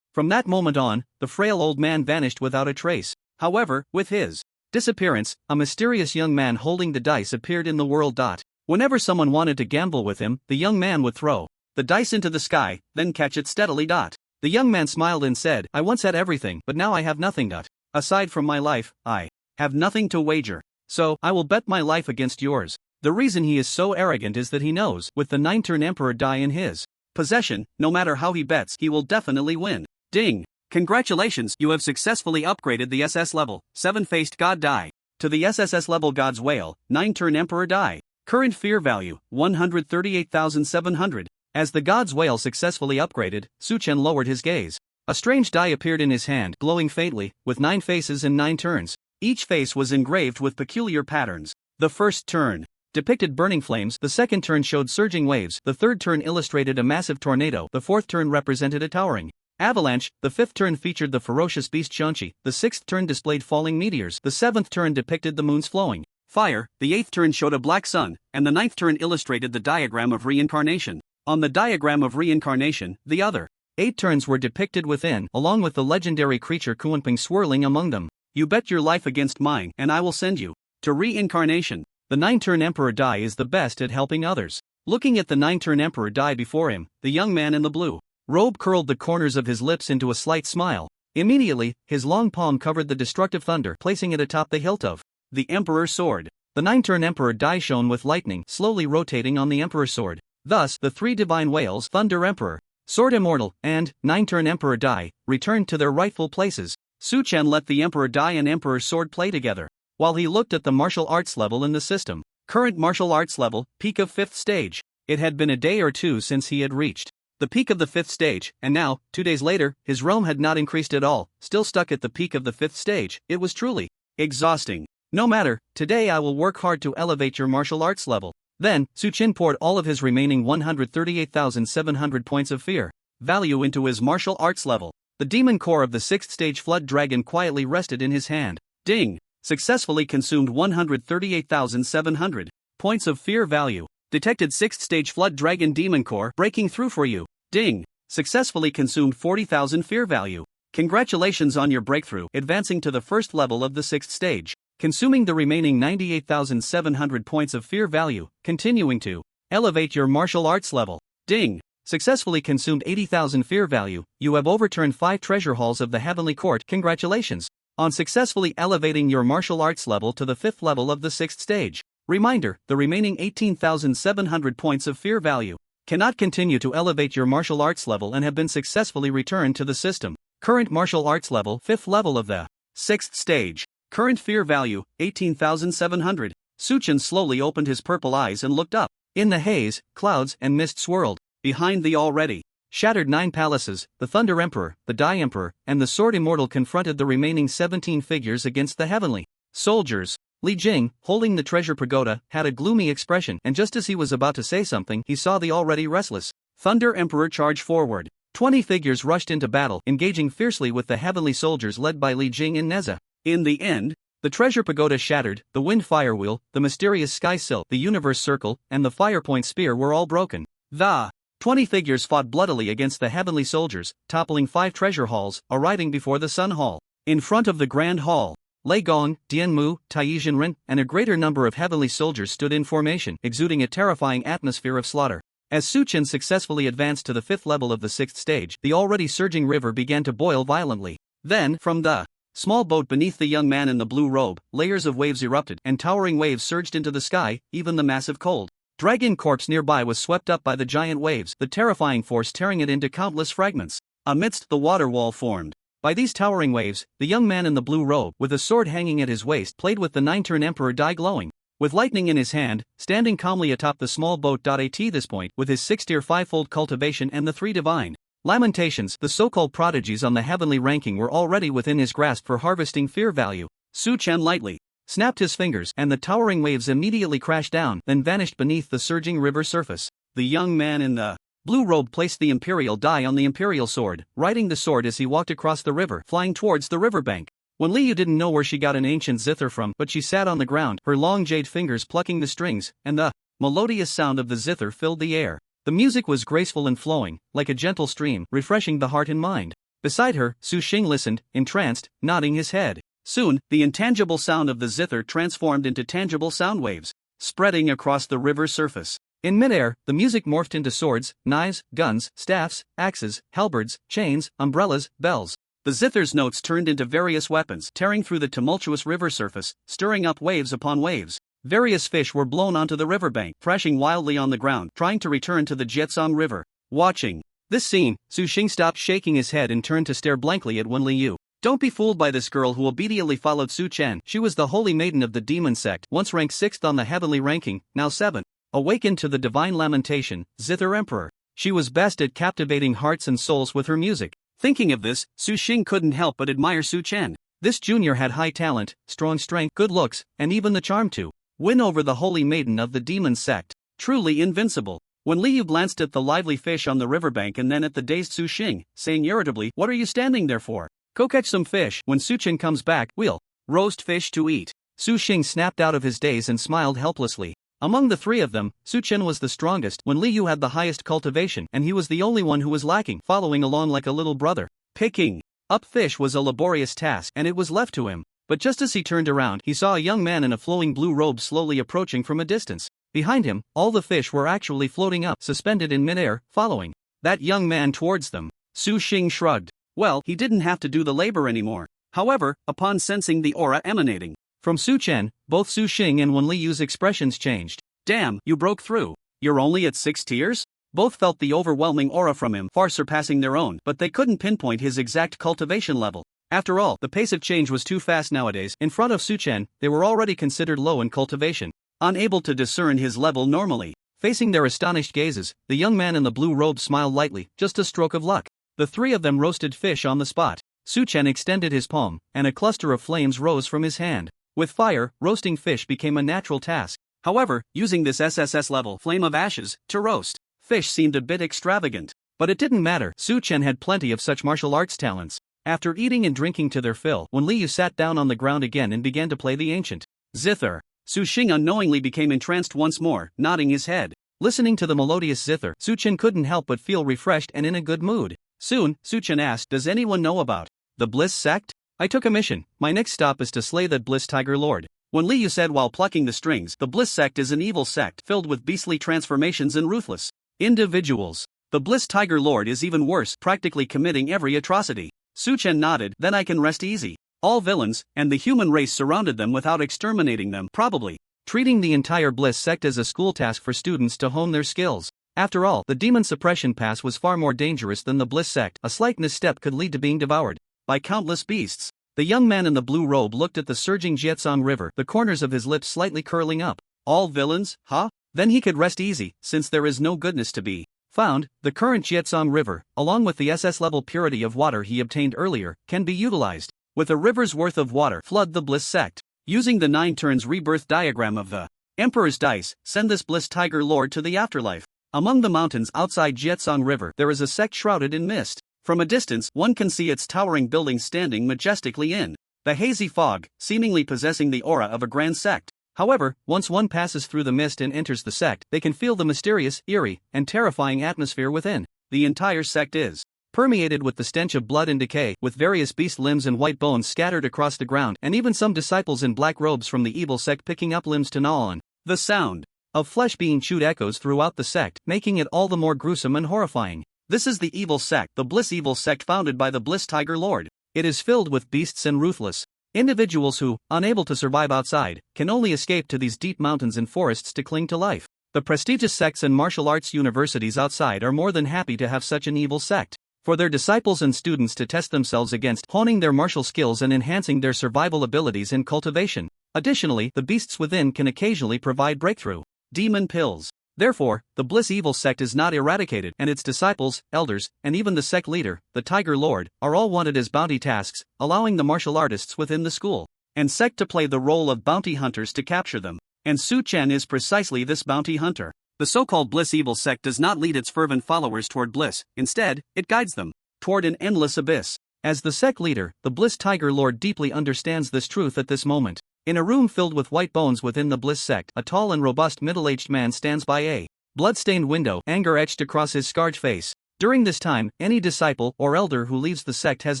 From that moment on, the frail old man vanished without a trace. However, with his disappearance, a mysterious young man holding the dice appeared in the world. Whenever someone wanted to gamble with him, the young man would throw the dice into the sky, then catch it steadily. The young man smiled and said, "I once had everything, but now I have nothing. Aside from my life, I have nothing to wager. So, I will bet my life against yours." The reason he is so arrogant is that he knows, with the 9-turn emperor die in his possession, no matter how he bets, he will definitely win. Ding! Congratulations, you have successfully upgraded the SS level 7-faced god die to the SSS level god's whale 9-turn emperor die. Current fear value 138,700. As the god's whale successfully upgraded, Suchen lowered his gaze. A strange die appeared in his hand, glowing faintly, with 9 faces and 9 turns. Each face was engraved with peculiar patterns. The first turn depicted burning flames, the second turn showed surging waves, the third turn illustrated a massive tornado, the fourth turn represented a towering avalanche, the fifth turn featured the ferocious beast Shonchi, the sixth turn displayed falling meteors, the seventh turn depicted the moon's flowing fire, the eighth turn showed a black sun, and the ninth turn illustrated the diagram of reincarnation. On the diagram of reincarnation, the other 8 turns were depicted within, along with the legendary creature Kuanping swirling among them. You bet your life against mine, and I will send you to reincarnation. The 9-turn Emperor die is the best at helping others. Looking at the 9-turn Emperor die before him, the young man in the blue robe curled the corners of his lips into a slight smile. Immediately, his long palm covered the destructive thunder, placing it atop the hilt of the Emperor's sword. The 9-turn Emperor die shone with lightning, slowly rotating on the Emperor's sword. Thus, the 3 divine whales, Thunder Emperor, Sword Immortal, and 9-turn Emperor die returned to their rightful places. Suchen let the Emperor die and Emperor's sword play together, while he looked at the martial arts level in the system. Current martial arts level, peak of 5th stage. It had been a day or two since he had reached the peak of the 5th stage, and now, 2 days later, his realm had not increased at all, still stuck at the peak of the 5th stage. It was truly exhausting. No matter, today I will work hard to elevate your martial arts level. Then, Suchin poured all of his remaining 138,700 points of fear value into his martial arts level. The demon core of the 6th stage flood dragon quietly rested in his hand. Ding! Successfully consumed 138,700 points of fear value. Detected 6th stage flood dragon demon core breaking through for you. Ding! Successfully consumed 40,000 fear value. Congratulations on your breakthrough, advancing to the 1st level of the 6th stage. Consuming the remaining 98,700 points of fear value, continuing to elevate your martial arts level. Ding! Successfully consumed 80,000 fear value. You have overturned 5 treasure halls of the Heavenly Court. Congratulations on successfully elevating your martial arts level to the 5th level of the 6th stage. Reminder, the remaining 18,700 points of fear value cannot continue to elevate your martial arts level and have been successfully returned to the system. Current martial arts level, 5th level of the 6th stage. Current fear value, 18,700. Suchin slowly opened his purple eyes and looked up. In the haze, clouds and mist swirled. Behind the already shattered 9 palaces, the Thunder Emperor, the Die Emperor, and the Sword Immortal confronted the remaining 17 figures against the heavenly soldiers. Li Jing, holding the treasure pagoda, had a gloomy expression, and just as he was about to say something, he saw the already restless Thunder Emperor charge forward. 20 figures rushed into battle, engaging fiercely with the heavenly soldiers led by Li Jing and Neza. In the end, the treasure pagoda shattered, the wind fire wheel, the mysterious sky silk, the universe circle, and the firepoint spear were all broken. The 20 figures fought bloodily against the heavenly soldiers, toppling 5 treasure halls, arriving before the Sun Hall. In front of the Grand Hall, Lei Gong, Dian Mu, Tai Jinren, and a greater number of heavenly soldiers stood in formation, exuding a terrifying atmosphere of slaughter. As Suchin successfully advanced to the 5th level of the 6th stage, the already surging river began to boil violently. Then, from the small boat beneath the young man in the blue robe, layers of waves erupted, and towering waves surged into the sky. Even the massive cold dragon corpse nearby was swept up by the giant waves, the terrifying force tearing it into countless fragments. Amidst the water wall formed by these towering waves, the young man in the blue robe, with a sword hanging at his waist, played with the 9-turn Emperor Die glowing. With lightning in his hand, standing calmly atop the small boat. At this point, with his 6-tier 5-fold cultivation and the 3 divine lamentations, the so-called prodigies on the heavenly ranking were already within his grasp for harvesting fear value. Su Chen lightly snapped his fingers, and the towering waves immediately crashed down, then vanished beneath the surging river surface. The young man in the blue robe placed the imperial die on the imperial sword, riding the sword as he walked across the river, flying towards the riverbank. When Liu didn't know where she got an ancient zither from, but she sat on the ground, her long jade fingers plucking the strings, and the melodious sound of the zither filled the air. The music was graceful and flowing, like a gentle stream, refreshing the heart and mind. Beside her, Su Xing listened, entranced, nodding his head. Soon, the intangible sound of the zither transformed into tangible sound waves, spreading across the river's surface. In midair, the music morphed into swords, knives, guns, staffs, axes, halberds, chains, umbrellas, bells. The zither's notes turned into various weapons, tearing through the tumultuous river surface, stirring up waves upon waves. Various fish were blown onto the riverbank, thrashing wildly on the ground, trying to return to the Jietsong River. Watching this scene, Su Xing stopped shaking his head and turned to stare blankly at Wen Liu. Don't be fooled by this girl who obediently followed Su Chen. She was the holy maiden of the demon sect, once ranked 6th on the heavenly ranking, now 7th. Awakened to the divine lamentation, Zither Emperor. She was best at captivating hearts and souls with her music. Thinking of this, Su Xing couldn't help but admire Su Chen. This junior had high talent, strong strength, good looks, and even the charm to win over the holy maiden of the demon sect. Truly invincible. When Liu glanced at the lively fish on the riverbank and then at the dazed Su Xing, saying irritably, "What are you standing there for? Go catch some fish. When Su Chen comes back, we'll roast fish to eat." Su Xing snapped out of his daze and smiled helplessly. Among the 3 of them, Su Chen was the strongest. When Liu had the highest cultivation, and he was the only one who was lacking, following along like a little brother. Picking up fish was a laborious task, and it was left to him. But just as he turned around, he saw a young man in a flowing blue robe slowly approaching from a distance. Behind him, all the fish were actually floating up, suspended in midair, following that young man towards them. Su Xing shrugged. Well, he didn't have to do the labor anymore. However, upon sensing the aura emanating from Su Chen, both Su Xing and Wen Liu's expressions changed. Damn, you broke through. You're only at 6 tiers? Both felt the overwhelming aura from him, far surpassing their own, but they couldn't pinpoint his exact cultivation level. After all, the pace of change was too fast nowadays. In front of Su Chen, they were already considered low in cultivation, unable to discern his level normally. Facing their astonished gazes, the young man in the blue robe smiled lightly, just a stroke of luck. The three of them roasted fish on the spot. Suchen extended his palm, and a cluster of flames rose from his hand. With fire, roasting fish became a natural task. However, using this SSS-level flame of ashes to roast fish seemed a bit extravagant. But it didn't matter, Suchen had plenty of such martial arts talents. After eating and drinking to their fill, when Liu sat down on the ground again and began to play the ancient zither, Su Xing unknowingly became entranced once more, nodding his head. Listening to the melodious zither, Suchen couldn't help but feel refreshed and in a good mood. Soon, Suchen asked, "Does anyone know about the Bliss sect? I took a mission. My next stop is to slay that Bliss Tiger Lord." When Liu said while plucking the strings, "The Bliss sect is an evil sect filled with beastly transformations and ruthless individuals. The Bliss Tiger Lord is even worse, practically committing every atrocity." Suchen nodded. "Then I can rest easy. All villains, and the human race surrounded them without exterminating them, probably treating the entire Bliss sect as a school task for students to hone their skills. After all, the demon suppression pass was far more dangerous than the Bliss sect. A slight misstep could lead to being devoured by countless beasts." The young man in the blue robe looked at the surging Jietsong River, the corners of his lips slightly curling up. "All villains, huh? Then he could rest easy, since there is no goodness to be found. The current Jietsong River, along with the SS-level purity of water he obtained earlier, can be utilized. With a river's worth of water, flood the Bliss sect. Using the 9 turns rebirth diagram of the Emperor's Dice, send this Bliss Tiger Lord to the afterlife. Among the mountains outside Jietsong River, there is a sect shrouded in mist. From a distance, one can see its towering buildings standing majestically in the hazy fog, seemingly possessing the aura of a grand sect. However, once one passes through the mist and enters the sect, they can feel the mysterious, eerie, and terrifying atmosphere within. The entire sect is permeated with the stench of blood and decay, with various beast limbs and white bones scattered across the ground, and even some disciples in black robes from the evil sect picking up limbs to gnaw on. The sound of flesh being chewed echoes throughout the sect, making it all the more gruesome and horrifying. This is the evil sect, the Bliss evil sect founded by the Bliss Tiger Lord. It is filled with beasts and ruthless individuals who, unable to survive outside, can only escape to these deep mountains and forests to cling to life. The prestigious sects and martial arts universities outside are more than happy to have such an evil sect for their disciples and students to test themselves against, honing their martial skills and enhancing their survival abilities in cultivation. Additionally, the beasts within can occasionally provide breakthrough demon pills. Therefore, the Bliss evil sect is not eradicated, and its disciples, elders, and even the sect leader, the Tiger Lord, are all wanted as bounty tasks, allowing the martial artists within the school and sect to play the role of bounty hunters to capture them. And Su Chen is precisely this bounty hunter. The so-called Bliss evil sect does not lead its fervent followers toward bliss. Instead, it guides them toward an endless abyss. As the sect leader, the Bliss Tiger Lord deeply understands this truth at this moment. In a room filled with white bones within the Bliss sect, a tall and robust middle-aged man stands by a blood-stained window, anger etched across his scarred face. During this time, any disciple or elder who leaves the sect has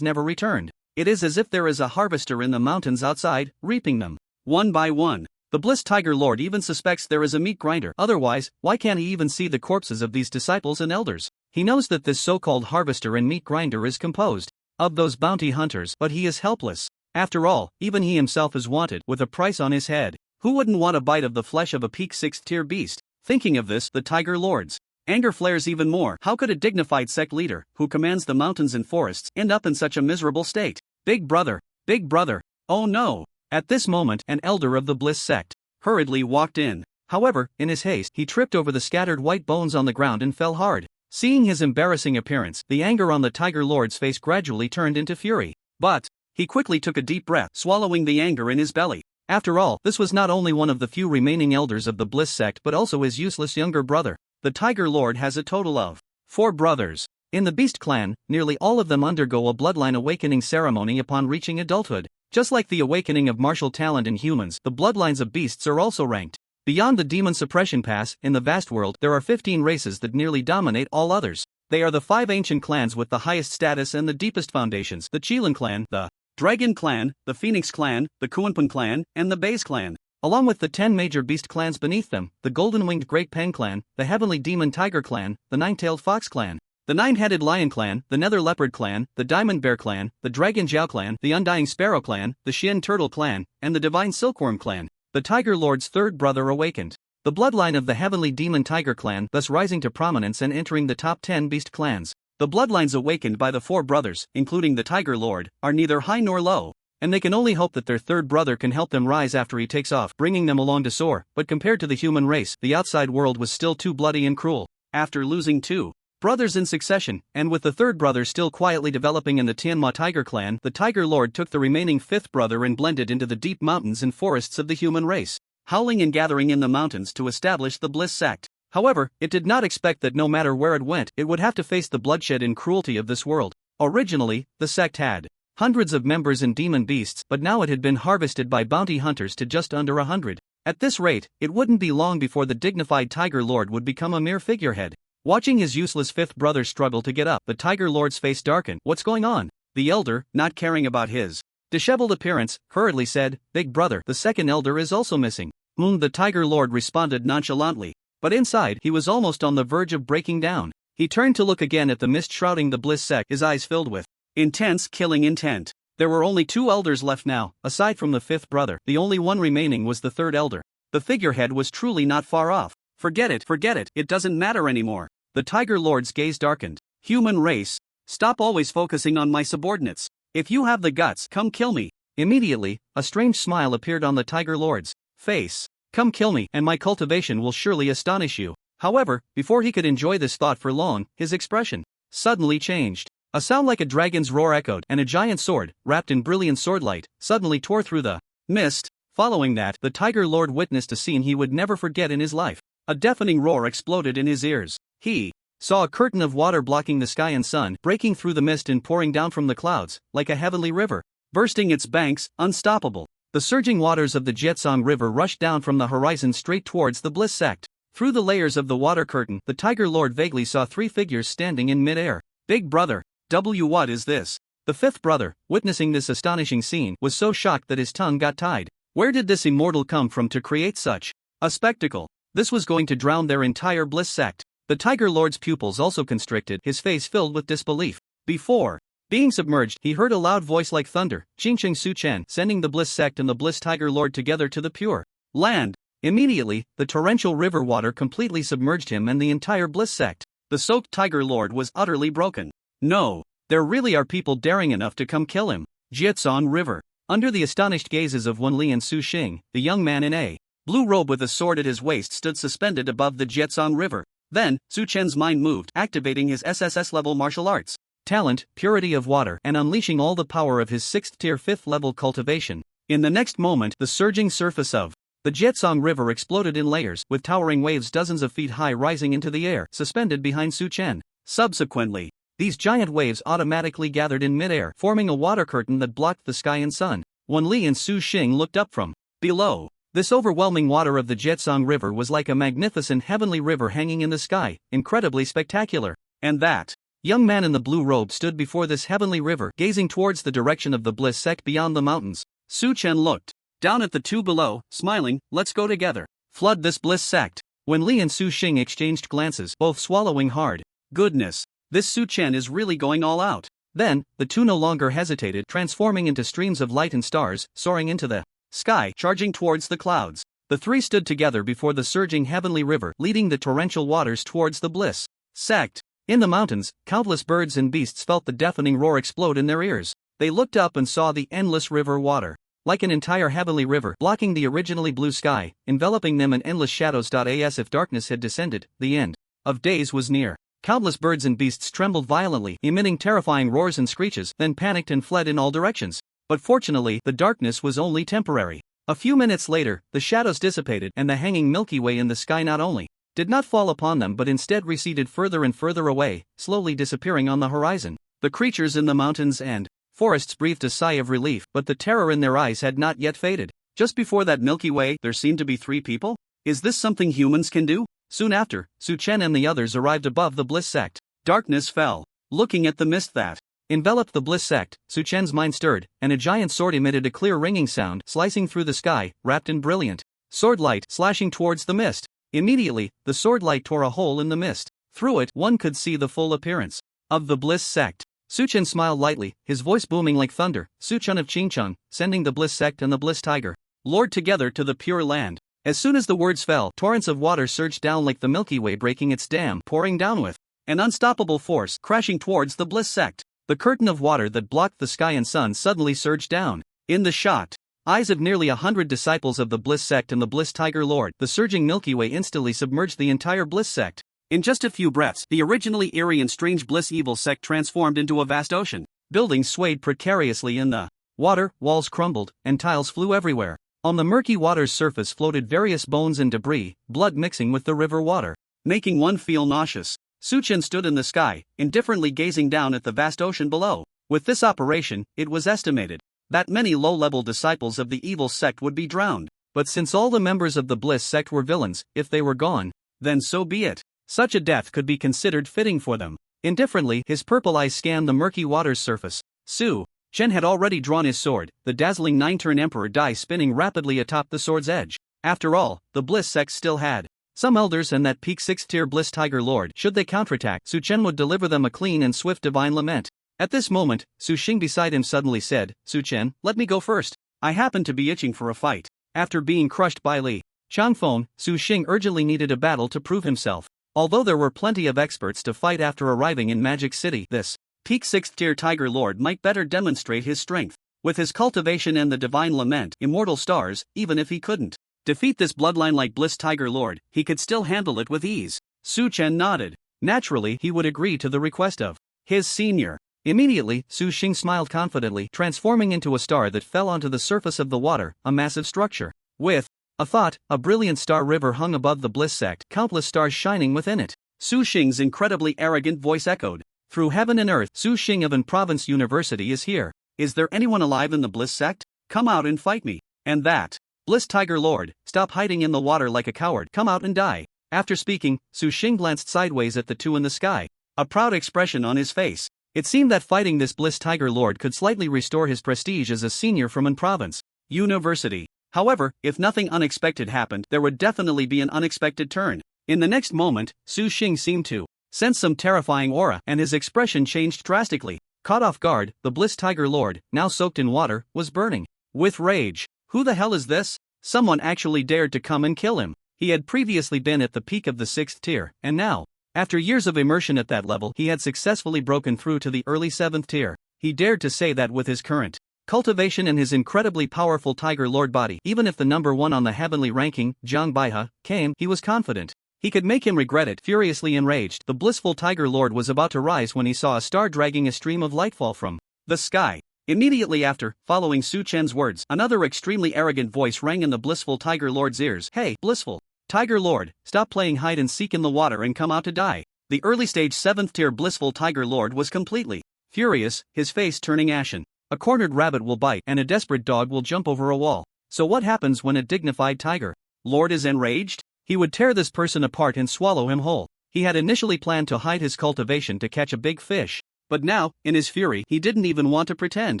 never returned. It is as if there is a harvester in the mountains outside, reaping them one by one. The Bliss Tiger Lord even suspects there is a meat grinder. Otherwise, why can't he even see the corpses of these disciples and elders? He knows that this so-called harvester and meat grinder is composed of those bounty hunters, but he is helpless. After all, even he himself is wanted, with a price on his head. Who wouldn't want a bite of the flesh of a peak 6th-tier beast? Thinking of this, the Tiger Lord's anger flares even more. How could a dignified sect leader, who commands the mountains and forests, end up in such a miserable state? Big brother! Big brother! Oh no! At this moment, an elder of the Bliss sect hurriedly walked in. However, in his haste, he tripped over the scattered white bones on the ground and fell hard. Seeing his embarrassing appearance, the anger on the Tiger Lord's face gradually turned into fury. But he quickly took a deep breath, swallowing the anger in his belly. After all, this was not only one of the few remaining elders of the Bliss sect but also his useless younger brother. The Tiger Lord has a total of 4 brothers. In the Beast clan, nearly all of them undergo a bloodline awakening ceremony upon reaching adulthood. Just like the awakening of martial talent in humans, the bloodlines of beasts are also ranked. Beyond the demon suppression pass, in the vast world, there are 15 races that nearly dominate all others. They are the 5 ancient clans with the highest status and the deepest foundations: the Qilin clan, the Dragon clan, the Phoenix clan, the Kuanpun clan, and the Baze clan. Along with the 10 major beast clans beneath them, the golden-winged Great Pen clan, the heavenly demon Tiger clan, the nine-tailed Fox clan, the nine-headed Lion clan, the Nether Leopard clan, the Diamond Bear clan, the Dragon Jiao clan, the Undying Sparrow clan, the Shin Turtle clan, and the Divine Silkworm clan. The Tiger Lord's 3rd brother awakened. The bloodline of the heavenly demon Tiger clan thus rising to prominence and entering the top 10 beast clans. The bloodlines awakened by the 4 brothers, including the Tiger Lord, are neither high nor low. and they can only hope that their third brother can help them rise after he takes off, bringing them along to soar. But compared to the human race, the outside world was still too bloody and cruel. After losing two brothers in succession, and with the third brother still quietly developing in the Tianma tiger clan, the Tiger Lord took the remaining fifth brother and blended into the deep mountains and forests of the human race, howling and gathering in the mountains to establish the Bliss sect. However, it did not expect that no matter where it went, it would have to face the bloodshed and cruelty of this world. Originally, the sect had hundreds of members and demon beasts, but now it had been harvested by bounty hunters to just under 100. At this rate, it wouldn't be long before the dignified Tiger Lord would become a mere figurehead. Watching his useless fifth brother struggle to get up, the Tiger Lord's face darkened. "What's going on?" The elder, not caring about his disheveled appearance, hurriedly said, "Big brother, the second elder is also missing." The Tiger Lord responded nonchalantly. But inside, he was almost on the verge of breaking down. He turned to look again at the mist shrouding the Bliss sect, his eyes filled with intense killing intent. There were only two elders left now, aside from the fifth brother. The only one remaining was the third elder. The figurehead was truly not far off. Forget it, it doesn't matter anymore." The Tiger Lord's gaze darkened. "Human race, stop always focusing on my subordinates. If you have the guts, come kill me." Immediately, a strange smile appeared on the Tiger Lord's face. "Come kill me, and my cultivation will surely astonish you." However, before he could enjoy this thought for long, his expression suddenly changed. A sound like a dragon's roar echoed, and a giant sword, wrapped in brilliant swordlight, suddenly tore through the mist. Following that, the Tiger Lord witnessed a scene he would never forget in his life. A deafening roar exploded in his ears. He saw a curtain of water blocking the sky and sun, breaking through the mist and pouring down from the clouds, like a heavenly river, bursting its banks, unstoppable. The surging waters of the Jietsong River rushed down from the horizon straight towards the Bliss sect. Through the layers of the water curtain, the Tiger Lord vaguely saw three figures standing in mid-air. "Big brother, what is this?" The fifth brother, witnessing this astonishing scene, was so shocked that his tongue got tied. Where did this immortal come from to create such a spectacle? This was going to drown their entire Bliss sect. The Tiger Lord's pupils also constricted, his face filled with disbelief. Before being submerged, he heard a loud voice like thunder, "Qingqing Su Chen," sending the Bliss sect and the Bliss Tiger Lord together to the pure land. Immediately, the torrential river water completely submerged him and the entire Bliss sect. The soaked Tiger Lord was utterly broken. "No, there really are people daring enough to come kill him." Jietsong River. Under the astonished gazes of Wenli and Su Xing, the young man in a blue robe with a sword at his waist stood suspended above the Jietsong River. Then, Su Chen's mind moved, activating his SSS-level martial arts talent, purity of water, and unleashing all the power of his 6th-tier 5th-level cultivation. In the next moment, the surging surface of the Jietsong River exploded in layers, with towering waves dozens of feet high rising into the air, suspended behind Su Chen. Subsequently, these giant waves automatically gathered in midair, forming a water curtain that blocked the sky and sun. Wenli and Su Xing looked up from below. This overwhelming water of the Jietsong River was like a magnificent heavenly river hanging in the sky, incredibly spectacular. And that young man in the blue robe stood before this heavenly river, gazing towards the direction of the Bliss sect beyond the mountains. Su Chen looked down at the two below, smiling. "Let's go together. Flood this Bliss sect." Wenli and Su Xing exchanged glances, both swallowing hard. Goodness, this Su Chen is really going all out. Then, the two no longer hesitated, transforming into streams of light and stars, soaring into the sky, charging towards the clouds. The three stood together before the surging heavenly river, leading the torrential waters towards the Bliss sect. In the mountains, countless birds and beasts felt the deafening roar explode in their ears. They looked up and saw the endless river water, like an entire heavenly river, blocking the originally blue sky, enveloping them in endless shadows. As if darkness had descended, the end of days was near. Countless birds and beasts trembled violently, emitting terrifying roars and screeches, then panicked and fled in all directions. But fortunately, the darkness was only temporary. A few minutes later, the shadows dissipated, and the hanging Milky Way in the sky not only did not fall upon them but instead receded further and further away, slowly disappearing on the horizon. The creatures in the mountains and forests breathed a sigh of relief, but the terror in their eyes had not yet faded. Just before that Milky Way, there seemed to be three people? Is this something humans can do? Soon after, Su Chen and the others arrived above the Bliss sect. Darkness fell. Looking at the mist that enveloped the Bliss sect, Su Chen's mind stirred, and a giant sword emitted a clear ringing sound, slicing through the sky, wrapped in brilliant sword light, slashing towards the mist. Immediately, the sword light tore a hole in the mist. Through it, one could see the full appearance of the Bliss sect. Su Chen smiled lightly, his voice booming like thunder. "Su Chen of Qingcheng, sending the Bliss sect and the Bliss Tiger Lord together to the Pure Land." As soon as the words fell, torrents of water surged down like the Milky Way breaking its dam, pouring down with an unstoppable force, crashing towards the Bliss sect. The curtain of water that blocked the sky and sun suddenly surged down. In the shot, eyes of nearly 100 disciples of the Bliss sect and the Bliss Tiger Lord, the surging Milky Way instantly submerged the entire Bliss sect. In just a few breaths, the originally eerie and strange Bliss evil sect transformed into a vast ocean. Buildings swayed precariously in the water, walls crumbled, and tiles flew everywhere. On the murky water's surface floated various bones and debris, blood mixing with the river water, making one feel nauseous. Suchen stood in the sky, indifferently gazing down at the vast ocean below. With this operation, it was estimated that many low-level disciples of the evil sect would be drowned. But since all the members of the Bliss sect were villains, if they were gone, then so be it. Such a death could be considered fitting for them. Indifferently, his purple eyes scanned the murky water's surface. Su Chen had already drawn his sword, the dazzling nine-turn emperor die spinning rapidly atop the sword's edge. After all, the Bliss sect still had some elders and that peak 6th-tier Bliss Tiger Lord. Should they counterattack, Su Chen would deliver them a clean and swift divine lament. At this moment, Su Xing beside him suddenly said, "Su Chen, let me go first. I happen to be itching for a fight." After being crushed by Li Changfeng, Su Xing urgently needed a battle to prove himself. Although there were plenty of experts to fight after arriving in Magic City, this peak 6th-tier Tiger Lord might better demonstrate his strength. With his cultivation and the divine lament, immortal stars, even if he couldn't defeat this bloodline-like Bliss Tiger Lord, he could still handle it with ease. Su Chen nodded. Naturally, he would agree to the request of his senior. Immediately, Su Xing smiled confidently, transforming into a star that fell onto the surface of the water, a massive structure. With a thought, a brilliant star river hung above the Bliss sect, countless stars shining within it. Su Xing's incredibly arrogant voice echoed through heaven and earth. Su Xing of An Province University is here. Is there anyone alive in the Bliss sect? Come out and fight me. And that Bliss Tiger Lord, stop hiding in the water like a coward. Come out and die. After speaking, Su Xing glanced sideways at the two in the sky, a proud expression on his face. It seemed that fighting this Bliss Tiger Lord could slightly restore his prestige as a senior from An Province University. However, if nothing unexpected happened, there would definitely be an unexpected turn. In the next moment, Su Xing seemed to sense some terrifying aura, and his expression changed drastically. Caught off guard, the Bliss Tiger Lord, now soaked in water, was burning with rage. Who the hell is this? Someone actually dared to come and kill him. He had previously been at the peak of the 6th tier, and now, after years of immersion at that level, he had successfully broken through to the early 7th tier. He dared to say that with his current cultivation and his incredibly powerful Tiger Lord body, even if the number 1 on the heavenly ranking, Jiang Baihe, came, he was confident he could make him regret it. Furiously enraged, the blissful Tiger Lord was about to rise when he saw a star dragging a stream of light fall from the sky. Immediately after, following Su Chen's words, another extremely arrogant voice rang in the blissful Tiger Lord's ears. "Hey, blissful Tiger Lord, stop playing hide and seek in the water and come out to die." The early stage 7th tier blissful Tiger Lord was completely furious, his face turning ashen. A cornered rabbit will bite and a desperate dog will jump over a wall. So what happens when a dignified Tiger Lord is enraged? He would tear this person apart and swallow him whole. He had initially planned to hide his cultivation to catch a big fish. But now, in his fury, he didn't even want to pretend.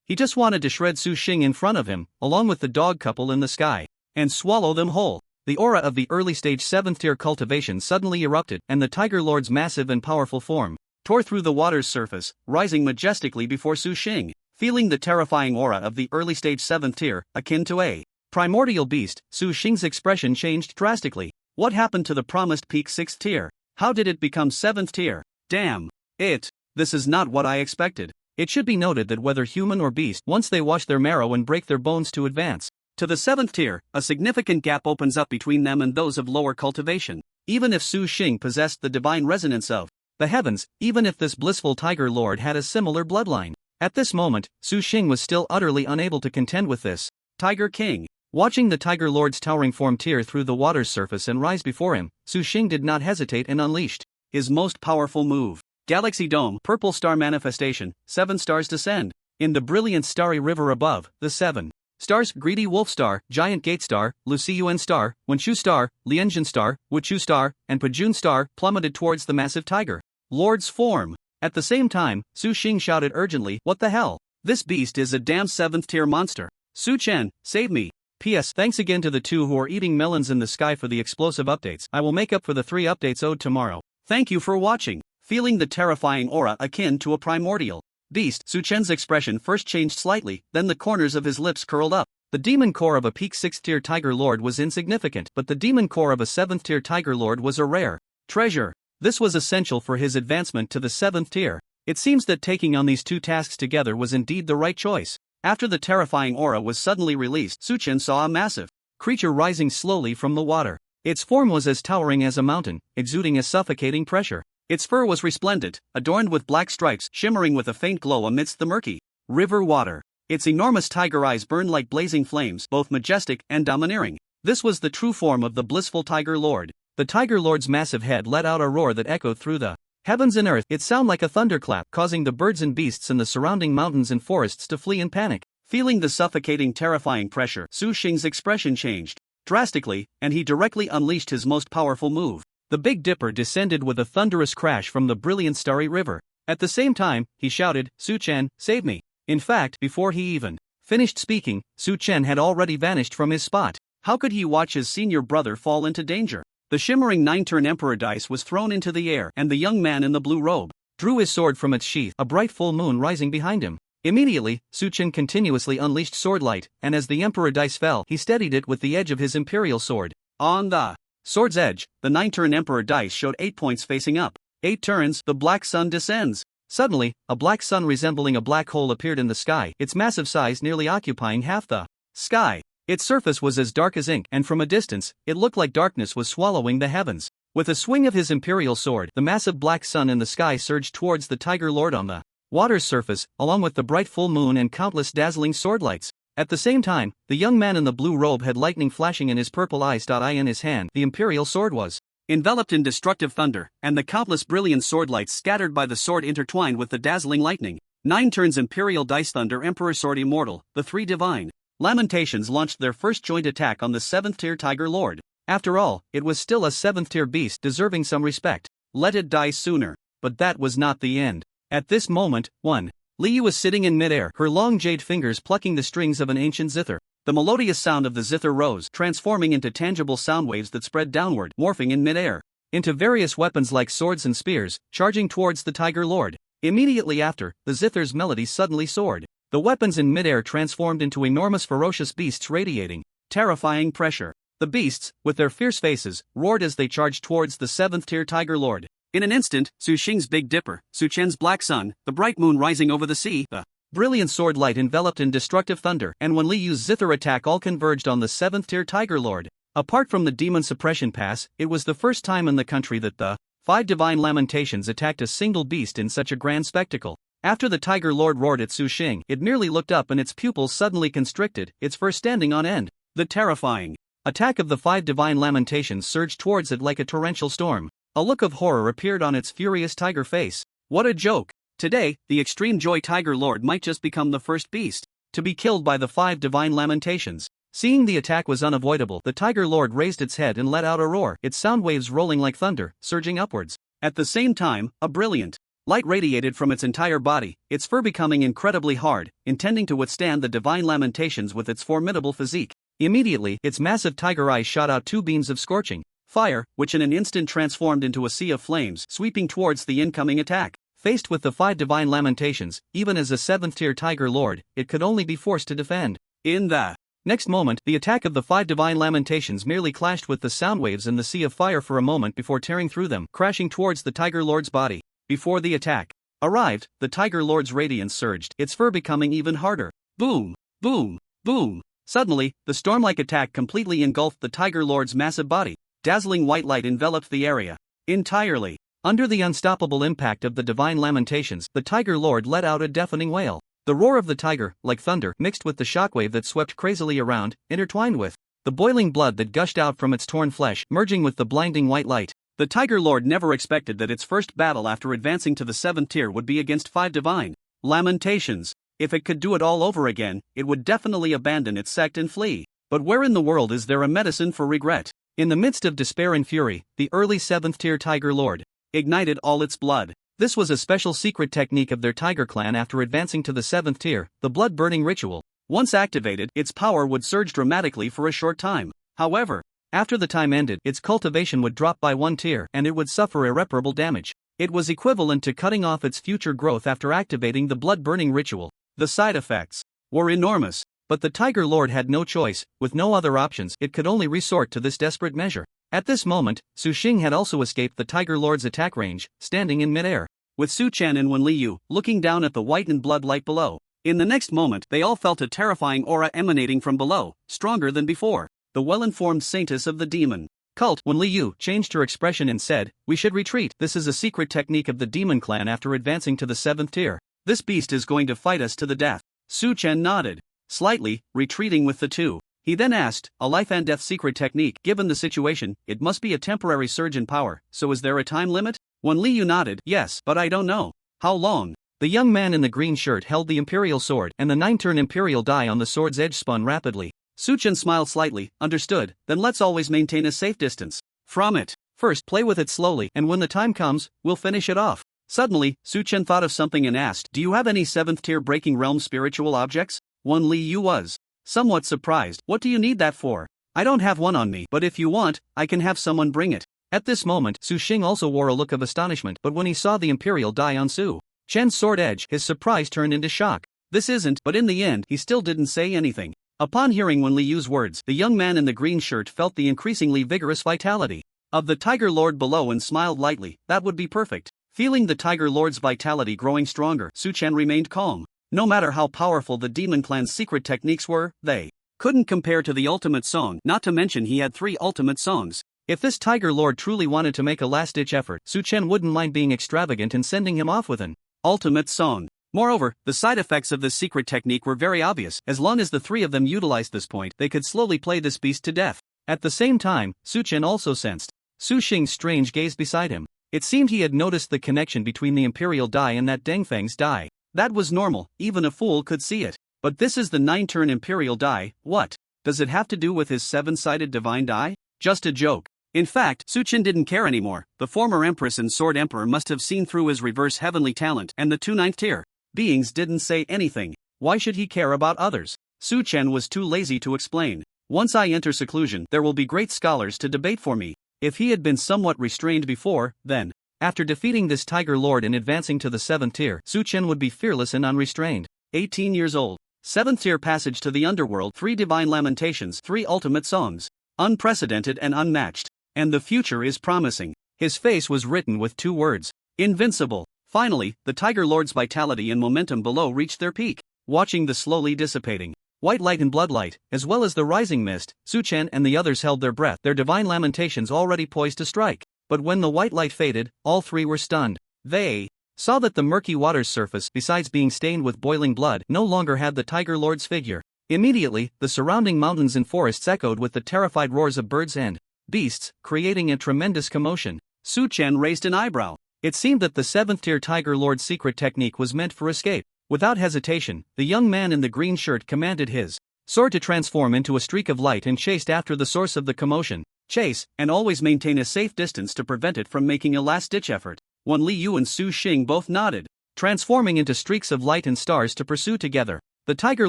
He just wanted to shred Su Xing in front of him, along with the dog couple in the sky, and swallow them whole. The aura of the early stage 7th tier cultivation suddenly erupted, and the Tiger Lord's massive and powerful form tore through the water's surface, rising majestically before Su Xing. Feeling the terrifying aura of the early stage 7th tier, akin to a primordial beast, Su Xing's expression changed drastically. What happened to the promised peak 6th tier? How did it become 7th tier? Damn it! This is not what I expected. It should be noted that whether human or beast, once they wash their marrow and break their bones to advance to the 7th tier, a significant gap opens up between them and those of lower cultivation. Even if Su Xing possessed the divine resonance of the heavens, even if this blissful Tiger Lord had a similar bloodline. At this moment, Su Xing was still utterly unable to contend with this Tiger King. Watching the Tiger Lord's towering form tear through the water's surface and rise before him, Su Xing did not hesitate and unleashed his most powerful move. Galaxy Dome, Purple Star Manifestation, 7 stars descend. In the brilliant starry river above, the 7 stars, Greedy Wolf Star, Giant Gate Star, Luciyuan Star, Wenshu Star, Lianjun Star, Wuchu Star, and Pajun Star, plummeted towards the massive Tiger Lord's form. At the same time, Su Xing shouted urgently, "What the hell? This beast is a damn 7th tier monster. Su Chen, save me." P.S. Thanks again to the two who are eating melons in the sky for the explosive updates. I will make up for the 3 updates owed tomorrow. Thank you for watching. Feeling the terrifying aura akin to a primordial beast, Su Chen's expression first changed slightly, then the corners of his lips curled up. The demon core of a peak 6th tier Tiger Lord was insignificant, but the demon core of a 7th tier Tiger Lord was a rare treasure. This was essential for his advancement to the 7th tier. It seems that taking on these two tasks together was indeed the right choice. After the terrifying aura was suddenly released, Suchen saw a massive creature rising slowly from the water. Its form was as towering as a mountain, exuding a suffocating pressure. Its fur was resplendent, adorned with black stripes shimmering with a faint glow amidst the murky river water. Its enormous tiger eyes burned like blazing flames, both majestic and domineering. This was the true form of the blissful Tiger Lord. The Tiger Lord's massive head let out a roar that echoed through the heavens and earth. It sounded like a thunderclap, causing the birds and beasts in the surrounding mountains and forests to flee in panic. Feeling the suffocating, terrifying pressure, Su Xing's expression changed drastically, and he directly unleashed his most powerful move. The Big Dipper descended with a thunderous crash from the brilliant starry river. At the same time, he shouted, "Su Chen, save me." In fact, before he even finished speaking, Su Chen had already vanished from his spot. How could he watch his senior brother fall into danger? The shimmering 9-turn Emperor dice was thrown into the air, and the young man in the blue robe drew his sword from its sheath, a bright full moon rising behind him. Immediately, Su Chen continuously unleashed sword light, and as the Emperor dice fell, he steadied it with the edge of his imperial sword. On the sword's edge, the 9-turn Emperor dice showed 8 points facing up. 8 turns, the black sun descends. Suddenly, a black sun resembling a black hole appeared in the sky, its massive size nearly occupying half the sky. Its surface was as dark as ink, and from a distance, it looked like darkness was swallowing the heavens. With a swing of his imperial sword, the massive black sun in the sky surged towards the Tiger Lord on the water's surface, along with the bright full moon and countless dazzling sword lights. At the same time, the young man in the blue robe had lightning flashing in his purple eyes. In his hand, the imperial sword was enveloped in destructive thunder, and the countless brilliant sword lights scattered by the sword intertwined with the dazzling lightning. 9 turns Imperial Dice Thunder Emperor Sword Immortal, the 3 Divine Lamentations launched their first joint attack on the 7th-tier Tiger Lord. After all, it was still a 7th-tier beast deserving some respect. Let it die sooner. But that was not the end. At this moment, Liu was sitting in midair, her long jade fingers plucking the strings of an ancient zither. The melodious sound of the zither rose, transforming into tangible sound waves that spread downward, morphing in midair into various weapons like swords and spears, charging towards the Tiger Lord. Immediately after, the zither's melody suddenly soared. The weapons in midair transformed into enormous ferocious beasts radiating terrifying pressure. The beasts, with their fierce faces, roared as they charged towards the 7th-tier Tiger Lord. In an instant, Su Xing's Big Dipper, Su Chen's Black Sun, the bright moon rising over the sea, the brilliant sword light enveloped in destructive thunder, and when Liu's zither attack all converged on the 7th-tier Tiger Lord. Apart from the Demon Suppression Pass, it was the first time in the country that the 5 Divine Lamentations attacked a single beast in such a grand spectacle. After the Tiger Lord roared at Su Xing, it merely looked up and its pupils suddenly constricted, its fur standing on end. The terrifying attack of the 5 Divine Lamentations surged towards it like a torrential storm. A look of horror appeared on its furious tiger face. What a joke! Today, the Extreme Joy Tiger Lord might just become the first beast to be killed by the 5 Divine Lamentations. Seeing the attack was unavoidable, the Tiger Lord raised its head and let out a roar, its sound waves rolling like thunder, surging upwards. At the same time, a brilliant light radiated from its entire body, its fur becoming incredibly hard, intending to withstand the Divine Lamentations with its formidable physique. Immediately, its massive tiger eyes shot out 2 beams of scorching fire, which in an instant transformed into a sea of flames, sweeping towards the incoming attack. Faced with the 5 Divine Lamentations, even as a 7th-tier Tiger Lord, it could only be forced to defend. In the next moment, the attack of the 5 Divine Lamentations merely clashed with the sound waves in the sea of fire for a moment before tearing through them, crashing towards the Tiger Lord's body. Before the attack arrived, the Tiger Lord's radiance surged, its fur becoming even harder. Boom! Boom! Boom! Suddenly, the storm-like attack completely engulfed the Tiger Lord's massive body. Dazzling white light enveloped the area entirely. Under the unstoppable impact of the Divine Lamentations, the Tiger Lord let out a deafening wail. The roar of the tiger, like thunder, mixed with the shockwave that swept crazily around, intertwined with the boiling blood that gushed out from its torn flesh, merging with the blinding white light. The Tiger Lord never expected that its first battle after advancing to the 7th tier would be against 5 Divine Lamentations. If it could do it all over again, it would definitely abandon its sect and flee. But where in the world is there a medicine for regret? In the midst of despair and fury, the early 7th-tier Tiger Lord ignited all its blood. This was a special secret technique of their Tiger clan after advancing to the 7th tier, the blood-burning ritual. Once activated, its power would surge dramatically for a short time. However, after the time ended, its cultivation would drop by 1 tier and it would suffer irreparable damage. It was equivalent to cutting off its future growth after activating the blood-burning ritual. The side effects were enormous. But the Tiger Lord had no choice. With no other options, it could only resort to this desperate measure. At this moment, Su Xing had also escaped the Tiger Lord's attack range, standing in midair, with Su Chen and Wen Liu looking down at the whitened blood light below. In the next moment, they all felt a terrifying aura emanating from below, stronger than before. The well-informed saintess of the demon cult. When Li Yu changed her expression and said, "We should retreat. This is a secret technique of the demon clan after advancing to the 7th tier. This beast is going to fight us to the death." Su Chen nodded, slightly, retreating with the two. He then asked, "A life and death secret technique? Given the situation, it must be a temporary surge in power, so is there a time limit?" When Li Yu nodded, "Yes, but I don't know how long." The young man in the green shirt held the imperial sword, and the 9-turn imperial die on the sword's edge spun rapidly. Su Chen smiled slightly. "Understood, then let's always maintain a safe distance from it. First play with it slowly, and when the time comes, we'll finish it off." Suddenly, Su Chen thought of something and asked, "Do you have any 7th tier breaking realm spiritual objects?" When Li Yu was somewhat surprised. "What do you need that for?" "I don't have one on me, but if you want, I can have someone bring it." At this moment, Su Xing also wore a look of astonishment, but when he saw the imperial die on Su Chen's sword edge, his surprise turned into shock. "This isn't," but in the end, he still didn't say anything. Upon hearing Wen Liyu's words, the young man in the green shirt felt the increasingly vigorous vitality of the Tiger Lord below and smiled lightly. "That would be perfect." Feeling the Tiger Lord's vitality growing stronger, Su Chen remained calm. No matter how powerful the demon clan's secret techniques were, they couldn't compare to the ultimate song, not to mention he had 3 ultimate songs. If this Tiger Lord truly wanted to make a last-ditch effort, Su Chen wouldn't mind being extravagant and sending him off with an ultimate song. Moreover, the side effects of this secret technique were very obvious. As long as the 3 of them utilized this point, they could slowly play this beast to death. At the same time, Su Chen also sensed Su Xing's strange gaze beside him. It seemed he had noticed the connection between the imperial die and that Dengfeng's die. That was normal, even a fool could see it. But this is the 9-turn imperial die. What does it have to do with his 7-sided divine die? Just a joke. In fact, Su Chen didn't care anymore. The former empress and sword emperor must have seen through his reverse heavenly talent, and the 2 9th tier beings didn't say anything. Why should he care about others? Su Chen was too lazy to explain. "Once I enter seclusion, there will be great scholars to debate for me." If he had been somewhat restrained before, then, after defeating this Tiger Lord and advancing to the 7th tier, Su Chen would be fearless and unrestrained. 18 years old. 7th tier passage to the underworld, 3 divine lamentations, 3 ultimate songs. Unprecedented and unmatched. And the future is promising. His face was written with 2 words. Invincible. Finally, the Tiger Lord's vitality and momentum below reached their peak. Watching the slowly dissipating white light and blood light, as well as the rising mist, Su Chen and the others held their breath, their divine lamentations already poised to strike. But when the white light faded, all 3 were stunned. They saw that the murky water's surface, besides being stained with boiling blood, no longer had the Tiger Lord's figure. Immediately, the surrounding mountains and forests echoed with the terrified roars of birds and beasts, creating a tremendous commotion. Su Chen raised an eyebrow. It seemed that the 7th tier Tiger Lord's secret technique was meant for escape. Without hesitation, the young man in the green shirt commanded his sword to transform into a streak of light and chased after the source of the commotion. Chase, and always maintain a safe distance to prevent it from making a last-ditch effort. When Li Yu and Su Xing both nodded, transforming into streaks of light and stars to pursue together. The Tiger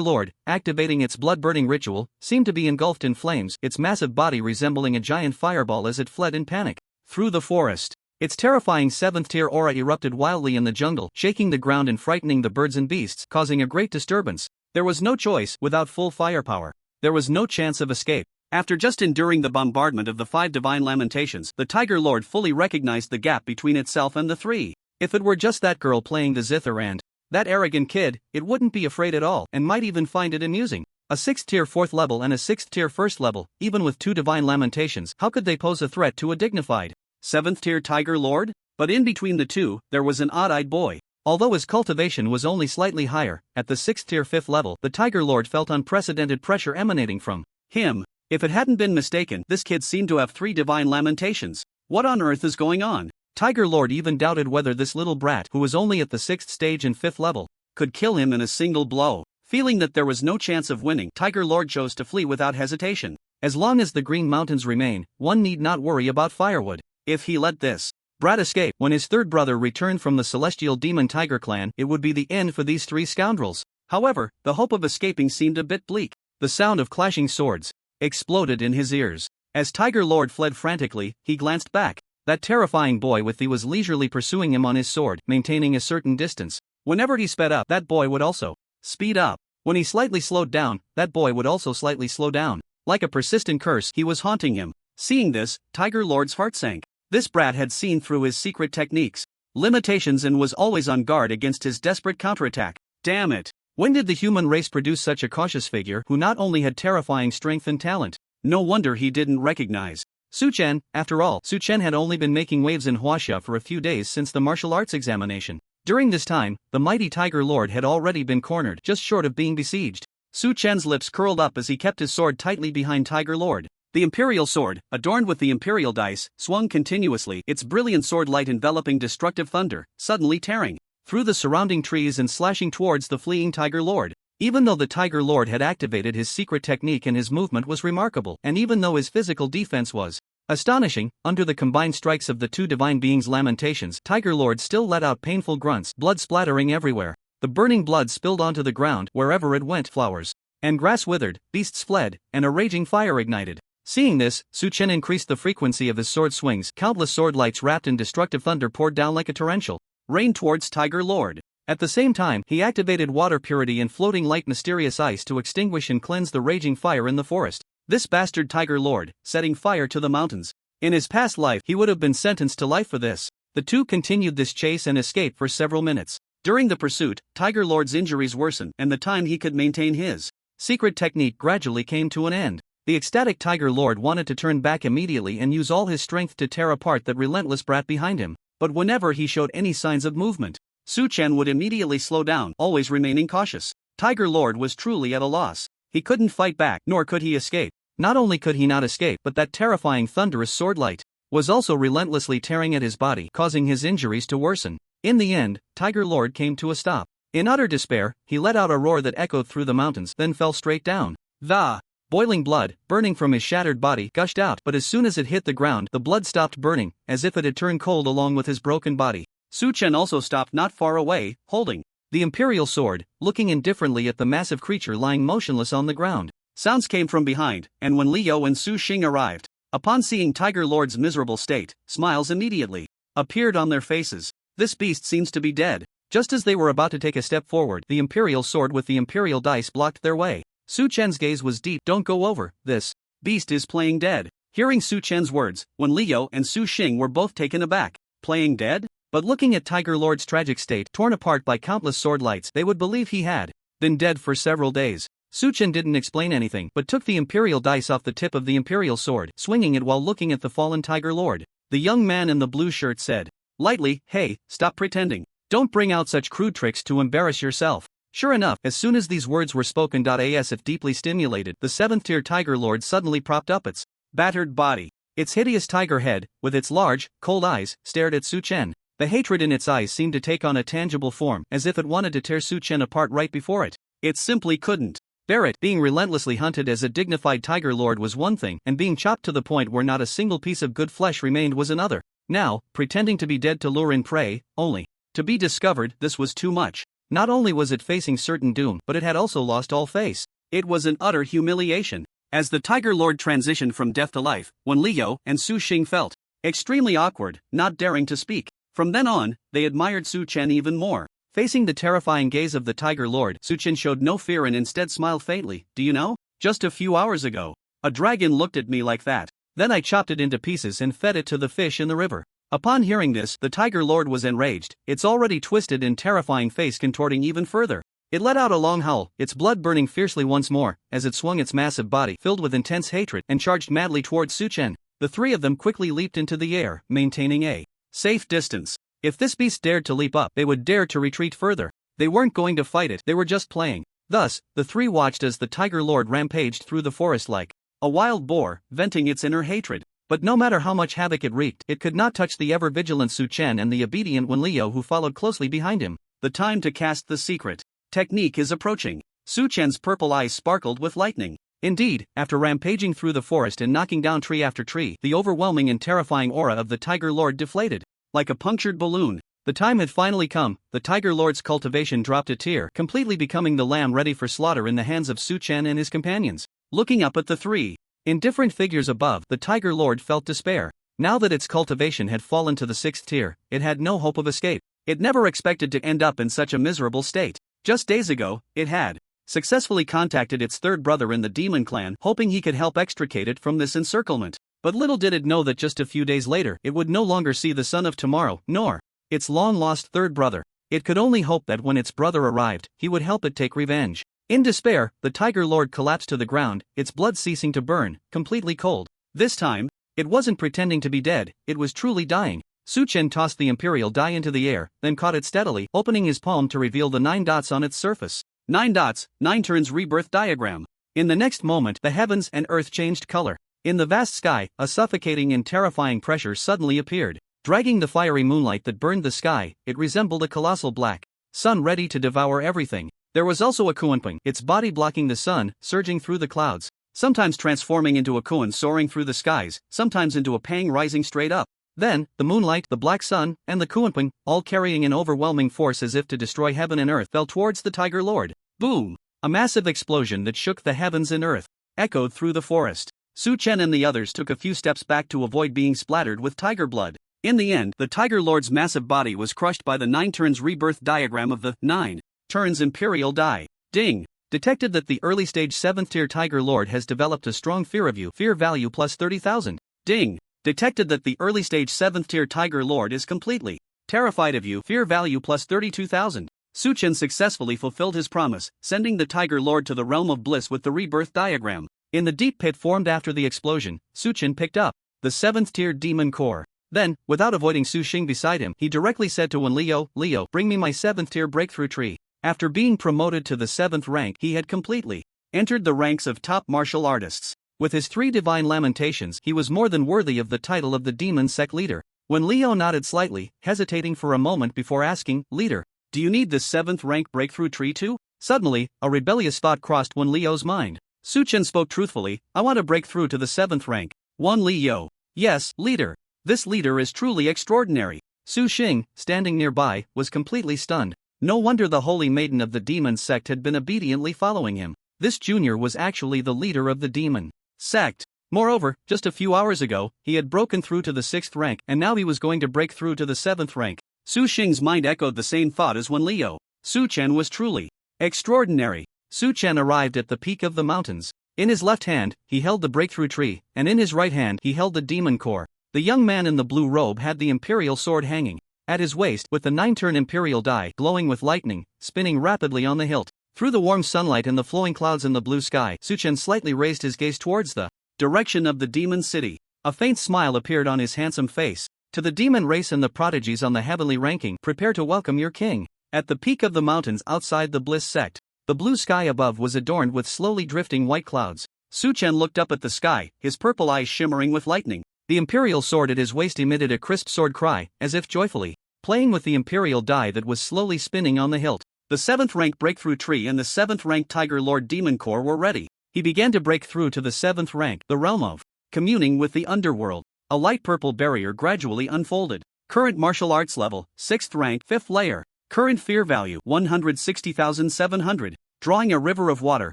Lord, activating its blood-burning ritual, seemed to be engulfed in flames, its massive body resembling a giant fireball as it fled in panic through the forest. Its terrifying 7th tier aura erupted wildly in the jungle, shaking the ground and frightening the birds and beasts, causing a great disturbance. There was no choice. Without full firepower, there was no chance of escape. After just enduring the bombardment of the 5 divine lamentations, the Tiger Lord fully recognized the gap between itself and the 3. If it were just that girl playing the zither and that arrogant kid, it wouldn't be afraid at all, and might even find it amusing. A 6th tier 4th level and a 6th tier 1st level, even with 2 divine lamentations, how could they pose a threat to a dignified 7th tier Tiger Lord? But in between the 2, there was an odd-eyed boy. Although his cultivation was only slightly higher, at the 6th tier 5th level, the Tiger Lord felt unprecedented pressure emanating from him. If it hadn't been mistaken, this kid seemed to have 3 divine lamentations. What on earth is going on? Tiger Lord even doubted whether this little brat, who was only at the 6th stage and 5th level, could kill him in a single blow. Feeling that there was no chance of winning, Tiger Lord chose to flee without hesitation. As long as the Green Mountains remain, one need not worry about firewood. If he let this brat escape, when his 3rd brother returned from the Celestial Demon Tiger clan, it would be the end for these 3 scoundrels. However, the hope of escaping seemed a bit bleak. The sound of clashing swords exploded in his ears. As Tiger Lord fled frantically, he glanced back. That terrifying boy with the was leisurely pursuing him on his sword, maintaining a certain distance. Whenever he sped up, that boy would also speed up. When he slightly slowed down, that boy would also slightly slow down. Like a persistent curse, he was haunting him. Seeing this, Tiger Lord's heart sank. This brat had seen through his secret techniques, limitations, and was always on guard against his desperate counterattack. Damn it. When did the human race produce such a cautious figure who not only had terrifying strength and talent? No wonder he didn't recognize Su-chen. After all, Su-chen had only been making waves in Huaxia for a few days since the martial arts examination. During this time, the mighty Tiger Lord had already been cornered, just short of being besieged. Su-chen's lips curled up as he kept his sword tightly behind Tiger Lord. The imperial sword, adorned with the imperial dice, swung continuously, its brilliant sword light enveloping destructive thunder, suddenly tearing through the surrounding trees and slashing towards the fleeing Tiger Lord. Even though the Tiger Lord had activated his secret technique and his movement was remarkable, and even though his physical defense was astonishing, under the combined strikes of the two divine beings' lamentations, Tiger Lord still let out painful grunts, blood splattering everywhere. The burning blood spilled onto the ground. Wherever it went, flowers and grass withered, beasts fled, and a raging fire ignited. Seeing this, Su-chen increased the frequency of his sword swings. Countless sword lights wrapped in destructive thunder poured down like a torrential rain towards Tiger Lord. At the same time, he activated water purity and floating light mysterious ice to extinguish and cleanse the raging fire in the forest. This bastard Tiger Lord, setting fire to the mountains. In his past life, he would have been sentenced to life for this. The two continued this chase and escape for several minutes. During the pursuit, Tiger Lord's injuries worsened, and the time he could maintain his secret technique gradually came to an end. The ecstatic Tiger Lord wanted to turn back immediately and use all his strength to tear apart that relentless brat behind him, but whenever he showed any signs of movement, Su-chen would immediately slow down, always remaining cautious. Tiger Lord was truly at a loss. He couldn't fight back, nor could he escape. Not only could he not escape, but that terrifying thunderous sword light was also relentlessly tearing at his body, causing his injuries to worsen. In the end, Tiger Lord came to a stop. In utter despair, he let out a roar that echoed through the mountains, then fell straight down. The boiling blood, burning from his shattered body, gushed out, but as soon as it hit the ground, the blood stopped burning, as if it had turned cold along with his broken body. Su-chen also stopped not far away, holding the imperial sword, looking indifferently at the massive creature lying motionless on the ground. Sounds came from behind, and when Liu and Su Xing arrived, upon seeing Tiger Lord's miserable state, smiles immediately appeared on their faces. This beast seems to be dead. Just as they were about to take a step forward, the imperial sword with the imperial dice blocked their way. Su-chen's gaze was deep. Don't go over, this beast is playing dead. Hearing Su-chen's words, when Liu and Su Xing were both taken aback. Playing dead? But looking at Tiger Lord's tragic state, torn apart by countless sword lights, they would believe he had been dead for several days. Su-chen didn't explain anything, but took the imperial dice off the tip of the imperial sword, swinging it while looking at the fallen Tiger Lord. The young man in the blue shirt said lightly, "Hey, stop pretending. Don't bring out such crude tricks to embarrass yourself." Sure enough, as soon as these words were spoken, as if deeply stimulated, the 7th-tier Tiger Lord suddenly propped up its battered body. Its hideous tiger head, with its large, cold eyes, stared at Su-chen. The hatred in its eyes seemed to take on a tangible form, as if it wanted to tear Su-chen apart right before it. It simply couldn't bear it. Being relentlessly hunted as a dignified Tiger Lord was one thing, and being chopped to the point where not a single piece of good flesh remained was another. Now, pretending to be dead to lure in prey, only to be discovered, this was too much. Not only was it facing certain doom, but it had also lost all face. It was an utter humiliation. As the Tiger Lord transitioned from death to life, when Liu and Su Xing felt extremely awkward, not daring to speak. From then on, they admired Su-chen even more. Facing the terrifying gaze of the Tiger Lord, Su-chen showed no fear and instead smiled faintly. Do you know? Just a few hours ago, a dragon looked at me like that. Then I chopped it into pieces and fed it to the fish in the river. Upon hearing this, the Tiger Lord was enraged, its already twisted and terrifying face contorting even further. It let out a long howl, its blood burning fiercely once more, as it swung its massive body, filled with intense hatred, and charged madly towards Su-chen. The three of them quickly leaped into the air, maintaining a safe distance. If this beast dared to leap up, they would dare to retreat further. They weren't going to fight it, they were just playing. Thus, the three watched as the Tiger Lord rampaged through the forest like a wild boar, venting its inner hatred. But no matter how much havoc it wreaked, it could not touch the ever-vigilant Su-chen and the obedient Wen Liu, who followed closely behind him. The time to cast the secret technique is approaching. Su-chen's purple eyes sparkled with lightning. Indeed, after rampaging through the forest and knocking down tree after tree, the overwhelming and terrifying aura of the Tiger Lord deflated like a punctured balloon. The time had finally come. The Tiger Lord's cultivation dropped a tear, completely becoming the lamb ready for slaughter in the hands of Su-chen and his companions. Looking up at the three indifferent figures above, the Tiger Lord felt despair. Now that its cultivation had fallen to the 6th tier, it had no hope of escape. It never expected to end up in such a miserable state. Just days ago, it had successfully contacted its third brother in the demon clan, hoping he could help extricate it from this encirclement. But little did it know that just a few days later, it would no longer see the sun of tomorrow, nor its long-lost third brother. It could only hope that when its brother arrived, he would help it take revenge. In despair, the Tiger Lord collapsed to the ground, its blood ceasing to burn, completely cold. This time, it wasn't pretending to be dead, it was truly dying. Suchen tossed the imperial die into the air, then caught it steadily, opening his palm to reveal the 9 dots on its surface. 9 dots, 9 turns rebirth diagram. In the next moment, the heavens and earth changed color. In the vast sky, a suffocating and terrifying pressure suddenly appeared. Dragging the fiery moonlight that burned the sky, it resembled a colossal black sun ready to devour everything. There was also a Kuanping, its body blocking the sun, surging through the clouds, sometimes transforming into a Kuan soaring through the skies, sometimes into a Pang rising straight up. Then, the moonlight, the black sun, and the Kuanping, all carrying an overwhelming force as if to destroy heaven and earth, fell towards the Tiger Lord. Boom! A massive explosion that shook the heavens and earth echoed through the forest. Su Chen and the others took a few steps back to avoid being splattered with tiger blood. In the end, the Tiger Lord's massive body was crushed by the 9 turns rebirth diagram of the 9 turns imperial die. Ding! Detected that the early stage 7th tier Tiger Lord has developed a strong fear of you. Fear value plus 30,000. Ding! Detected that the early stage 7th tier Tiger Lord is completely terrified of you. Fear value plus 32,000. Su Chen successfully fulfilled his promise, sending the Tiger Lord to the realm of bliss with the rebirth diagram. In the deep pit formed after the explosion, Su Chen picked up the 7th tier demon core. Then, without avoiding Su Xing beside him, he directly said to Wen Leo, "Leo, bring me my 7th tier breakthrough tree." After being promoted to the 7th rank, he had completely entered the ranks of top martial artists. With his 3 divine lamentations, he was more than worthy of the title of the demon sect leader. When Leo nodded slightly, hesitating for a moment before asking, "Leader, do you need this 7th rank breakthrough tree too?" Suddenly, a rebellious thought crossed Wen Leo's mind. Su Chen spoke truthfully, "I want to break through to the 7th rank." Wen Leo. "Yes, leader. This leader is truly extraordinary." Su Xing, standing nearby, was completely stunned. No wonder the holy maiden of the demon sect had been obediently following him. This junior was actually the leader of the demon sect. Moreover, just a few hours ago, he had broken through to the 6th rank, and now he was going to break through to the 7th rank. Su Xing's mind echoed the same thought as Wen Leo. Su Chen was truly extraordinary. Su Chen arrived at the peak of the mountains. In his left hand, he held the breakthrough tree, and in his right hand, he held the demon core. The young man in the blue robe had the imperial sword hanging at his waist, with the 9-turn imperial die glowing with lightning, spinning rapidly on the hilt. Through the warm sunlight and the flowing clouds in the blue sky, Su Chen slightly raised his gaze towards the direction of the demon city. A faint smile appeared on his handsome face. "To the demon race and the prodigies on the heavenly ranking, prepare to welcome your king." At the peak of the mountains outside the bliss sect, the blue sky above was adorned with slowly drifting white clouds. Su Chen looked up at the sky, his purple eyes shimmering with lightning. The imperial sword at his waist emitted a crisp sword cry, as if joyfully playing with the imperial die that was slowly spinning on the hilt. The 7th rank breakthrough tree and the 7th rank Tiger Lord demon core were ready. He began to break through to the 7th rank, the realm of communing with the underworld. A light purple barrier gradually unfolded. Current martial arts level, 6th rank, 5th layer. Current fear value, 160,700. Drawing a river of water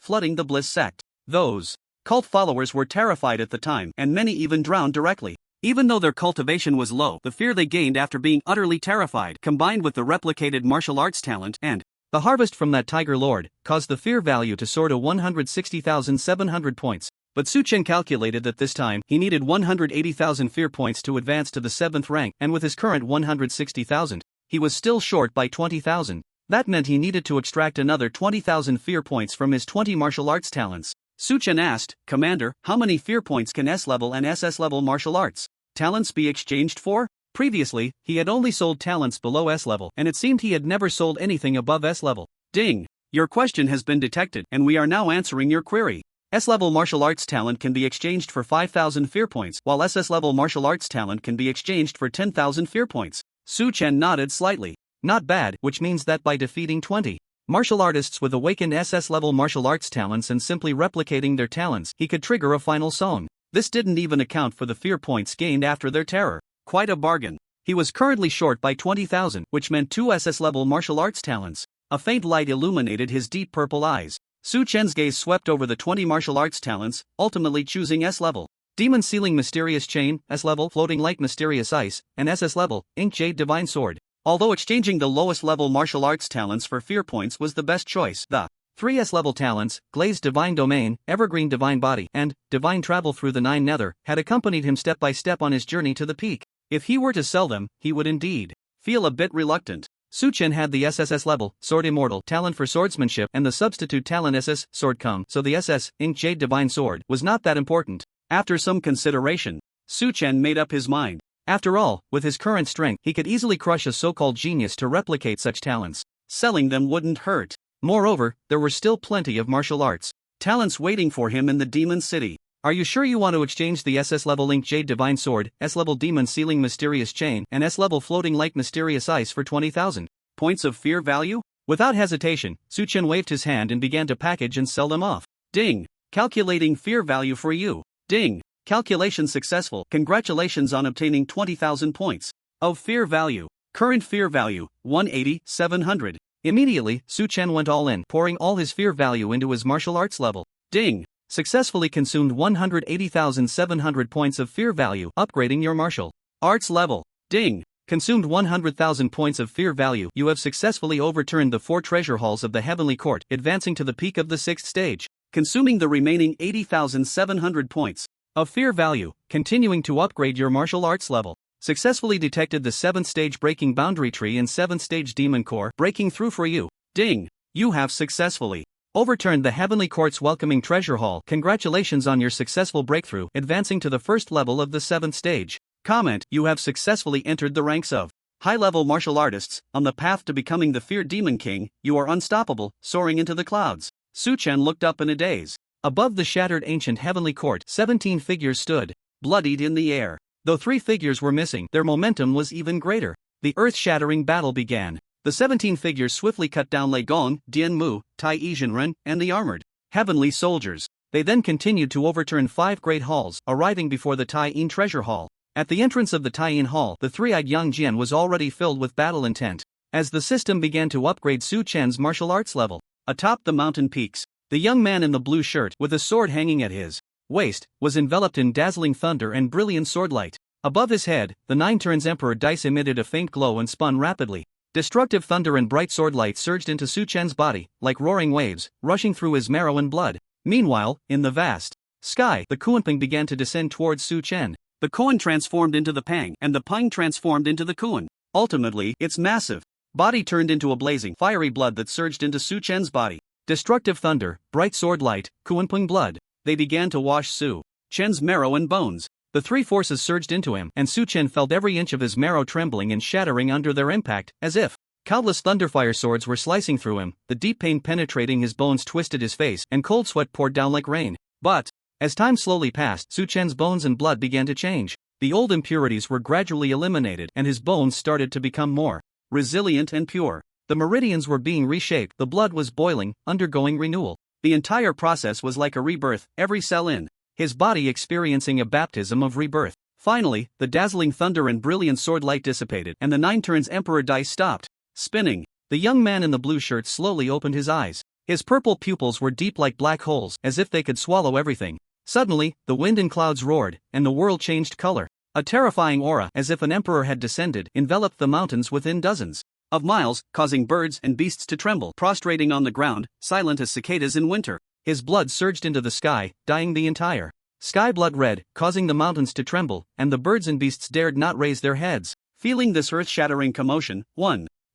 flooding the bliss sect. Those cult followers were terrified at the time, and many even drowned directly. Even though their cultivation was low, the fear they gained after being utterly terrified, combined with the replicated martial arts talent and the harvest from that Tiger Lord, caused the fear value to soar to 160,700 points. But Su Chen calculated that this time, he needed 180,000 fear points to advance to the 7th rank, and with his current 160,000, he was still short by 20,000. That meant he needed to extract another 20,000 fear points from his 20 martial arts talents. Su Chen asked, "Commander, how many fear points can S-level and SS-level martial arts talents be exchanged for?" Previously, he had only sold talents below S-level, and it seemed he had never sold anything above S-level. "Ding! Your question has been detected, and we are now answering your query. S-level martial arts talent can be exchanged for 5,000 fear points, while SS-level martial arts talent can be exchanged for 10,000 fear points." Su Chen nodded slightly. Not bad, which means that by defeating 20 martial artists with awakened SS-level martial arts talents and simply replicating their talents, he could trigger a final song. This didn't even account for the fear points gained after their terror. Quite a bargain. He was currently short by 20,000, which meant 2 SS-level martial arts talents. A faint light illuminated his deep purple eyes. Su Chen's gaze swept over the 20 martial arts talents, ultimately choosing S-level. Demon Sealing Mysterious Chain, S-level Floating Light Mysterious Ice, and SS-level Ink Jade Divine Sword. Although exchanging the lowest level martial arts talents for fear points was the best choice, the 3 S-level talents, Glazed Divine Domain, Evergreen Divine Body, and Divine Travel Through the Nine Nether, had accompanied him step by step on his journey to the peak. If he were to sell them, he would indeed feel a bit reluctant. Su-chen had the SSS level, Sword Immortal talent for swordsmanship and the substitute talent SS, Sword Come, so the SS, Ink Jade Divine Sword, was not that important. After some consideration, Su-chen made up his mind. After all, with his current strength, he could easily crush a so-called genius to replicate such talents. Selling them wouldn't hurt. Moreover, there were still plenty of martial arts talents waiting for him in the Demon City. Are you sure you want to exchange the SS level Ink Jade Divine Sword, S level Demon Sealing Mysterious Chain, and S level Floating Like Mysterious Ice for 20,000 points of fear value? Without hesitation, Su-chen waved his hand and began to package and sell them off. Ding! Calculating fear value for you. Ding! Calculation successful. Congratulations on obtaining 20,000 points of fear value. Current fear value, 180,700. Immediately, Su-chen went all in, pouring all his fear value into his martial arts level. Ding! Successfully consumed 180,700 points of fear value, upgrading your martial arts level. Ding! Consumed 100,000 points of fear value. You have successfully overturned the 4 treasure halls of the Heavenly Court, advancing to the peak of the 6th stage, consuming the remaining 80,700 points of fear value, continuing to upgrade your martial arts level. Successfully detected the 7th stage breaking boundary tree and 7th stage demon core breaking through for you. Ding! You have successfully overturned the Heavenly Court's welcoming treasure hall. Congratulations on your successful breakthrough, advancing to the 1st level of the 7th stage. Comment: you have successfully entered the ranks of high-level martial artists. On the path to becoming the Fear Demon King, you are unstoppable, soaring into the clouds. Su-chen looked up in a daze. Above the shattered ancient Heavenly Court, 17 figures stood, bloodied in the air. Though 3 figures were missing, their momentum was even greater. The earth-shattering battle began. The 17 figures swiftly cut down Lei Gong, Dian Mu, Tai Yizhenren, and the armored heavenly soldiers. They then continued to overturn 5 great halls, arriving before the Tai Yin treasure hall. At the entrance of the Tai Yin hall, the three-eyed young Jian was already filled with battle intent. As the system began to upgrade Su-chen's martial arts level, atop the mountain peaks, the young man in the blue shirt, with a sword hanging at his waist, was enveloped in dazzling thunder and brilliant swordlight. Above his head, the 9 turns Emperor Dice emitted a faint glow and spun rapidly. Destructive thunder and bright swordlight surged into Su-chen's body, like roaring waves, rushing through his marrow and blood. Meanwhile, in the vast sky, the Kuanping began to descend towards Su-chen. The Koan transformed into the Pang, and the Pang transformed into the Kuan. Ultimately, its massive body turned into a blazing, fiery blood that surged into Su-chen's body. Destructive thunder, bright swordlight, Kuanping blood. They began to wash Su-chen's marrow and bones. The 3 forces surged into him, and Su-chen felt every inch of his marrow trembling and shattering under their impact, as if countless thunderfire swords were slicing through him. The deep pain penetrating his bones twisted his face, and cold sweat poured down like rain. But as time slowly passed, Su-chen's bones and blood began to change. The old impurities were gradually eliminated, and his bones started to become more resilient and pure. The meridians were being reshaped, the blood was boiling, undergoing renewal. The entire process was like a rebirth, every cell in his body experiencing a baptism of rebirth. Finally, the dazzling thunder and brilliant swordlight dissipated, and the 9 turns Emperor Dice stopped spinning. The young man in the blue shirt slowly opened his eyes. His purple pupils were deep like black holes, as if they could swallow everything. Suddenly, the wind and clouds roared, and the world changed color. A terrifying aura, as if an emperor had descended, enveloped the mountains within dozens of miles, causing birds and beasts to tremble, prostrating on the ground, silent as cicadas in winter. His blood surged into the sky, dyeing the entire sky blood red, causing the mountains to tremble, and the birds and beasts dared not raise their heads. Feeling this earth-shattering commotion,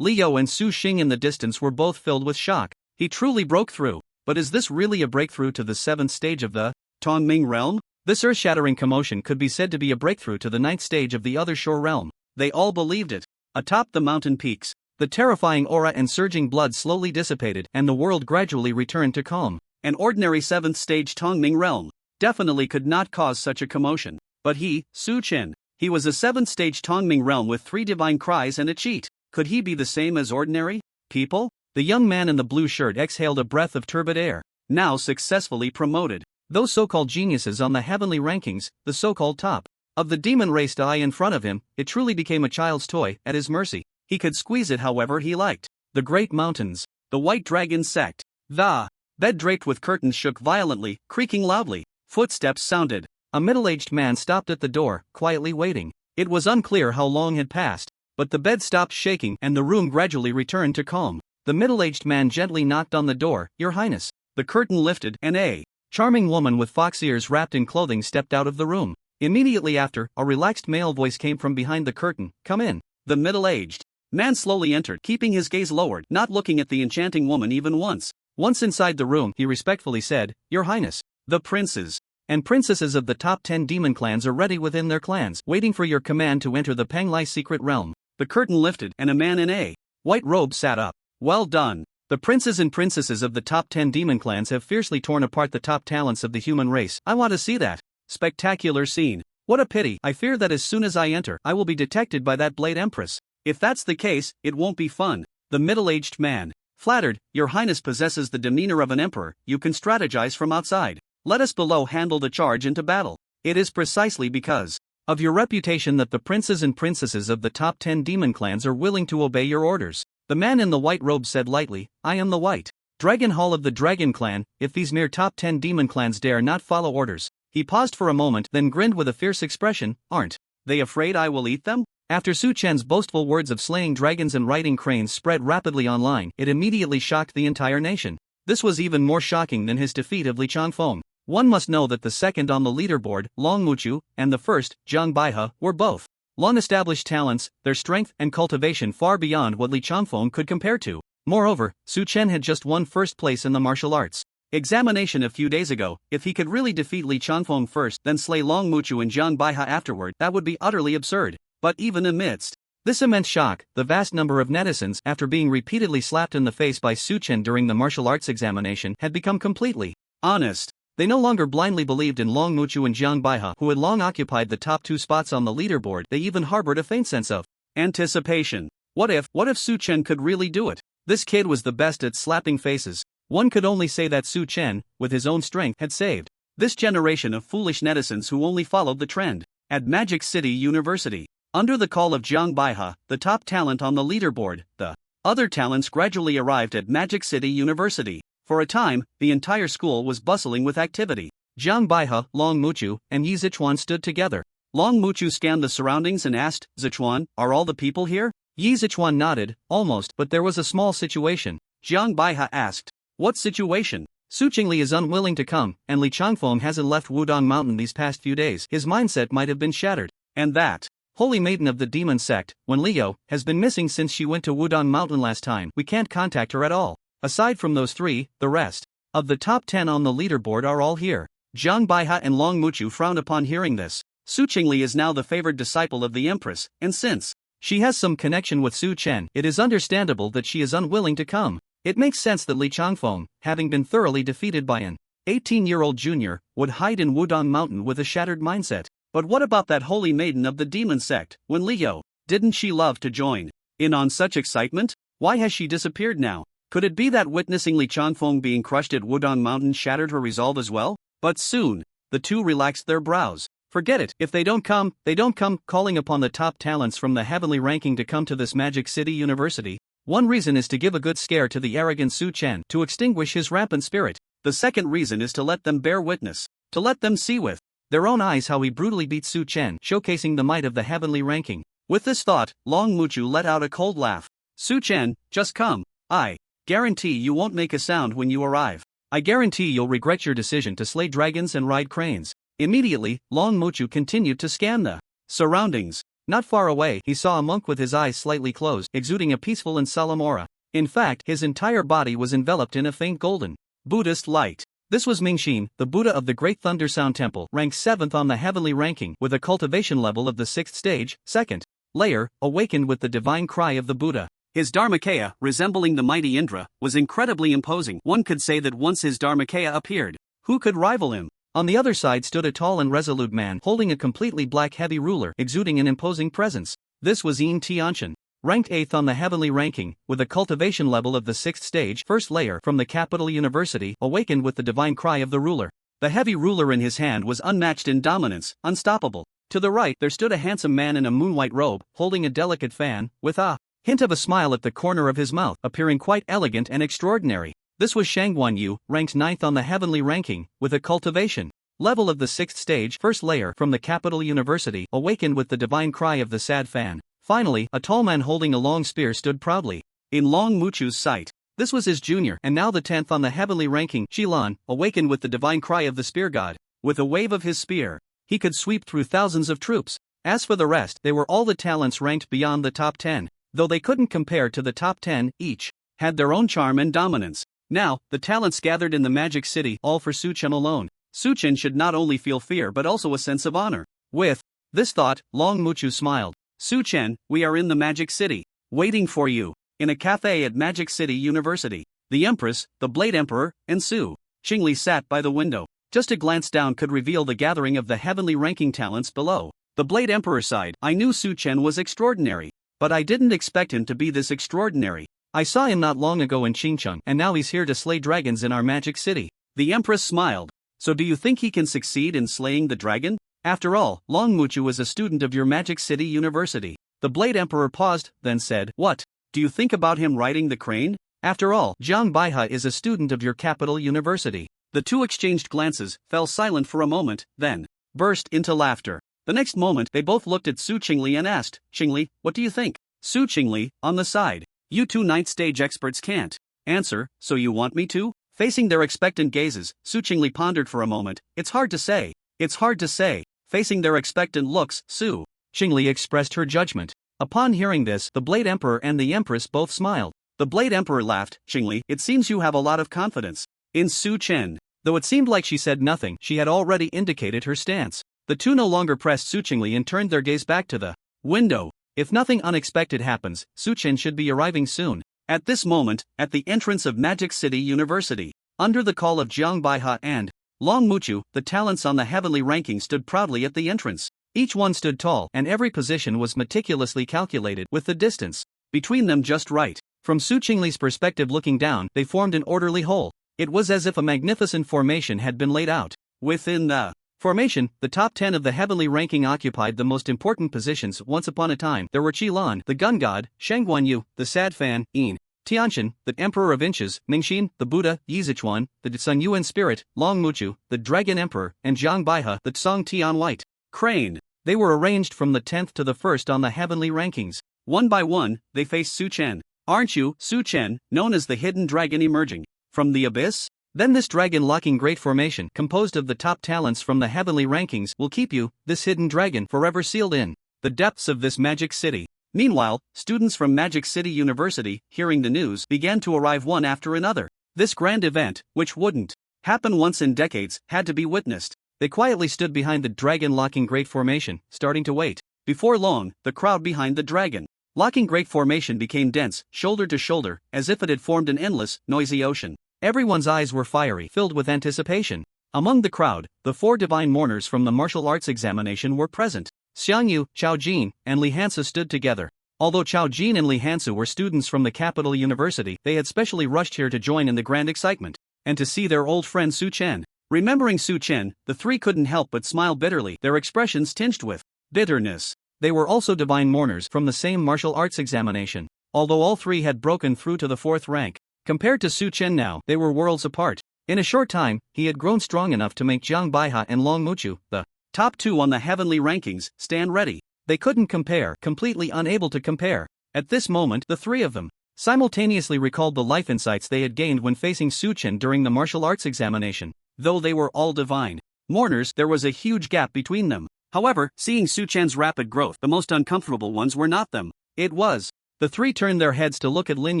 Leo and Su Xing in the distance were both filled with shock. He truly broke through. But is this really a breakthrough to the 7th stage of the Tongming realm? This earth-shattering commotion could be said to be a breakthrough to the 9th stage of the Other Shore realm. They all believed it. Atop the mountain peaks, the terrifying aura and surging blood slowly dissipated, and the world gradually returned to calm. An ordinary 7th stage Tongming realm definitely could not cause such a commotion. But he, Su-chen, he was a 7th stage Tongming realm with 3 divine cries and a cheat. Could he be the same as ordinary people? The young man in the blue shirt exhaled a breath of turbid air. Now successfully promoted. Those so-called geniuses on the heavenly rankings, the so-called top of the demon race eye in front of him, it truly became a child's toy, at his mercy. He could squeeze it however he liked. The great mountains, the white dragon sect, the bed draped with curtains shook violently, creaking loudly. Footsteps sounded. A middle-aged man stopped at the door, quietly waiting. It was unclear how long had passed, but the bed stopped shaking and the room gradually returned to calm. The middle-aged man gently knocked on the door. "Your Highness." The curtain lifted, and a charming woman with fox ears wrapped in clothing stepped out of the room. Immediately after, a relaxed male voice came from behind the curtain. "Come in." The middle-aged Man slowly entered, keeping his gaze lowered, not looking at the enchanting woman even once. Once inside the room, he respectfully said, "Your Highness, the princes and princesses of the top 10 demon clans are ready within their clans, waiting for your command to enter the Penglai secret realm." The curtain lifted, and a man in a white robe sat up. "Well done. The princes and princesses of the top 10 demon clans have fiercely torn apart the top talents of the human race. I want to see that spectacular scene. What a pity. I fear that as soon as I enter, I will be detected by that Blade Empress. If that's the case, it won't be fun." The middle-aged man, flattered, "Your Highness possesses the demeanor of an emperor. You can strategize from outside. Let us below handle the charge into battle. It is precisely because of your reputation that the princes and princesses of the top 10 demon clans are willing to obey your orders." The man in the white robe said lightly, "I am the White Dragon Hall of the Dragon Clan. If these mere top 10 demon clans dare not follow orders." He paused for a moment, then grinned with a fierce expression. "Aren't they afraid I will eat them?" After Su Chen's boastful words of slaying dragons and riding cranes spread rapidly online, it immediately shocked the entire nation. This was even more shocking than his defeat of Li Changfeng. One must know that the second on the leaderboard, Long Muchu, and the first, Zhang Baihe, were both long-established talents, their strength and cultivation far beyond what Li Changfeng could compare to. Moreover, Su Chen had just won first place in the martial arts examination a few days ago. If he could really defeat Li Changfeng first, then slay Long Muchu and Zhang Baihe afterward, that would be utterly absurd. But even amidst this immense shock, the vast number of netizens, after being repeatedly slapped in the face by Su Chen during the martial arts examination, had become completely honest. They no longer blindly believed in Long Muchu and Zhang Baihe, who had long occupied the top 2 spots on the leaderboard. They even harbored a faint sense of anticipation. What if Su Chen could really do it? This kid was the best at slapping faces. One could only say that Su Chen, with his own strength, had saved this generation of foolish netizens who only followed the trend. At Magic City University, under the call of Zhang Baihe, the top talent on the leaderboard, the other talents gradually arrived at Magic City University. For a time, the entire school was bustling with activity. Zhang Baihe, Long Muchu, and Yi Zichuan stood together. Long Muchu scanned the surroundings and asked, "Zichuan, are all the people here?" Yi Zichuan nodded, "Almost, but there was a small situation." Zhang Baihe asked, "What situation?" "Su Qingli is unwilling to come, and Li Changfeng hasn't left Wudong Mountain these past few days. His mindset might have been shattered. And that holy maiden of the demon sect, Wen Liu, has been missing since she went to Wudong Mountain last time. We can't contact her at all. Aside from those 3, the rest of the top 10 on the leaderboard are all here." Zhang Baihe and Long Muchu frowned upon hearing this. Su Qingli is now the favored disciple of the Empress, and since she has some connection with Su Chen, it is understandable that she is unwilling to come. It makes sense that Li Changfeng, having been thoroughly defeated by an 18-year-old junior, would hide in Wudong Mountain with a shattered mindset. But what about that holy maiden of the demon sect, Wen Liu? Didn't she love to join in on such excitement? Why has she disappeared now? Could it be that witnessing Li Changfeng being crushed at Wudong Mountain shattered her resolve as well? But soon, the two relaxed their brows. Forget it. If they don't come, they don't come. Calling upon the top talents from the heavenly ranking to come to this Magic City University. One reason is to give a good scare to the arrogant Su Chen, to extinguish his rampant spirit. The second reason is to let them bear witness, to let them see with their own eyes how he brutally beat Su Chen, showcasing the might of the heavenly ranking. With this thought, Long Muchu let out a cold laugh. "Su Chen, just come. I guarantee you won't make a sound when you arrive. I guarantee you'll regret your decision to slay dragons and ride cranes." Immediately, Long Muchu continued to scan the surroundings. Not far away, he saw a monk with his eyes slightly closed, exuding a peaceful and solemn aura. In fact, his entire body was enveloped in a faint golden Buddhist light. This was Mingxin, the Buddha of the Great Thunder Sound Temple, ranked 7th on the heavenly ranking, with a cultivation level of the 6th stage, 2nd layer, awakened with the divine cry of the Buddha. His Dharmakaya, resembling the mighty Indra, was incredibly imposing. One could say that once his Dharmakaya appeared, who could rival him? On the other side stood a tall and resolute man, holding a completely black heavy ruler, exuding an imposing presence. This was Yin Tianchen, ranked 8th on the heavenly ranking, with a cultivation level of the 6th stage, 1st layer, from the capital university, awakened with the divine cry of the ruler. The heavy ruler in his hand was unmatched in dominance, unstoppable. To the right there stood a handsome man in a moon-white robe, holding a delicate fan, with a hint of a smile at the corner of his mouth, appearing quite elegant and extraordinary. This was Shangguan Yu, ranked 9th on the heavenly ranking, with a cultivation level of the 6th stage, 1st layer, from the capital university, awakened with the divine cry of the sad fan. Finally, a tall man holding a long spear stood proudly in Long Muchu's sight. This was his junior, and now the 10th on the heavenly ranking, Qilan, awakened with the divine cry of the spear god. With a wave of his spear, he could sweep through thousands of troops. As for the rest, they were all the talents ranked beyond the top 10. though they couldn't compare to the top 10, each had their own charm and dominance. Now, the talents gathered in the Magic City, all for Suchen alone. Suchen should not only feel fear but also a sense of honor. With this thought, Long Muchu smiled. Suchen, we are in the Magic City, waiting for you, in a cafe at Magic City University. The Empress, the Blade Emperor, and Su Qingli sat by the window. Just a glance down could reveal the gathering of the heavenly ranking talents below. The Blade Emperor sighed. I knew Suchen was extraordinary, but I didn't expect him to be this extraordinary. I saw him not long ago in Qingcheng, and now he's here to slay dragons in our Magic City. The Empress smiled. So do you think he can succeed in slaying the dragon? After all, Long Muchu is a student of your Magic City University. The Blade Emperor paused, then said, What? Do you think about him riding the crane? After all, Jiang Baihe is a student of your capital university. The two exchanged glances, fell silent for a moment, then burst into laughter. The next moment, they both looked at Su Qingli and asked, Qingli, what do you think? Su Qingli, on the side. You two ninth stage experts can't answer, so you want me to? Facing their expectant gazes, Su Qingli pondered for a moment. It's hard to say. It's hard to say. Facing their expectant looks, Su Qingli expressed her judgment. Upon hearing this, the Blade Emperor and the Empress both smiled. The Blade Emperor laughed. Qingli, it seems you have a lot of confidence in Su Chen. Though it seemed like she said nothing, she had already indicated her stance. The two no longer pressed Su Qingli and turned their gaze back to the window. If nothing unexpected happens, Su Chen should be arriving soon. At this moment, at the entrance of Magic City University, under the call of Jiang Baihe and Long Muchu, the talents on the heavenly ranking stood proudly at the entrance. Each one stood tall, and every position was meticulously calculated, with the distance between them just right. From Su Qingli's perspective looking down, they formed an orderly whole. It was as if a magnificent formation had been laid out. Within the formation, the top 10 of the heavenly ranking occupied the most important positions. Once upon a time, there were Qi Lan, the gun god, Shang Guanyu, the sad fan, Yin Tianxin, the emperor of inches, Mingxin, the Buddha, Yi Zichuan, the Tsung Yuan spirit, Long Muchu, the dragon emperor, and Jiang Baihe, the Tsong Tian white crane. They were arranged from the 10th to the 1st on the heavenly rankings. One by one, they faced Su Chen. Aren't you, Su Chen, known as the hidden dragon emerging from the abyss? Then this dragon-locking great formation, composed of the top talents from the heavenly rankings, will keep you, this hidden dragon, forever sealed in the depths of this Magic City. Meanwhile, students from Magic City University, hearing the news, began to arrive one after another. This grand event, which wouldn't happen once in decades, had to be witnessed. They quietly stood behind the dragon-locking great formation, starting to wait. Before long, the crowd behind the dragon locking great formation became dense, shoulder to shoulder, as if it had formed an endless, noisy ocean. Everyone's eyes were fiery, filled with anticipation. Among the crowd, the 4 divine mourners from the martial arts examination were present. Xiang Yu, Chao Jin, and Li Hansu stood together. Although Chao Jin and Li Hansu were students from the capital university, they had specially rushed here to join in the grand excitement, and to see their old friend Su Chen. Remembering Su Chen, the three couldn't help but smile bitterly, their expressions tinged with bitterness. They were also divine mourners from the same martial arts examination. Although all three had broken through to the 4th rank, compared to Su Chen now, they were worlds apart. In a short time, he had grown strong enough to make Jiang Baihe and Long Muchu, the top 2 on the heavenly rankings, stand ready. They couldn't compare, completely unable to compare. At this moment, the three of them simultaneously recalled the life insights they had gained when facing Su Chen during the martial arts examination. Though they were all divine mourners, there was a huge gap between them. However, seeing Su Chen's rapid growth, the most uncomfortable ones were not them. It was. The three turned their heads to look at Lin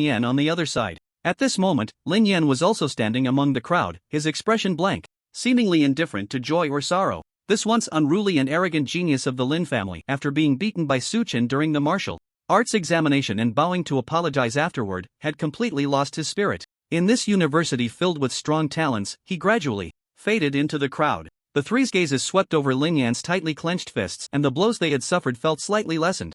Yan on the other side. At this moment, Lin Yan was also standing among the crowd, his expression blank, seemingly indifferent to joy or sorrow. This once unruly and arrogant genius of the Lin family, after being beaten by Su Chen during the martial arts examination and bowing to apologize afterward, had completely lost his spirit. In this university filled with strong talents, he gradually faded into the crowd. The three's gazes swept over Lin Yan's tightly clenched fists, and the blows they had suffered felt slightly lessened.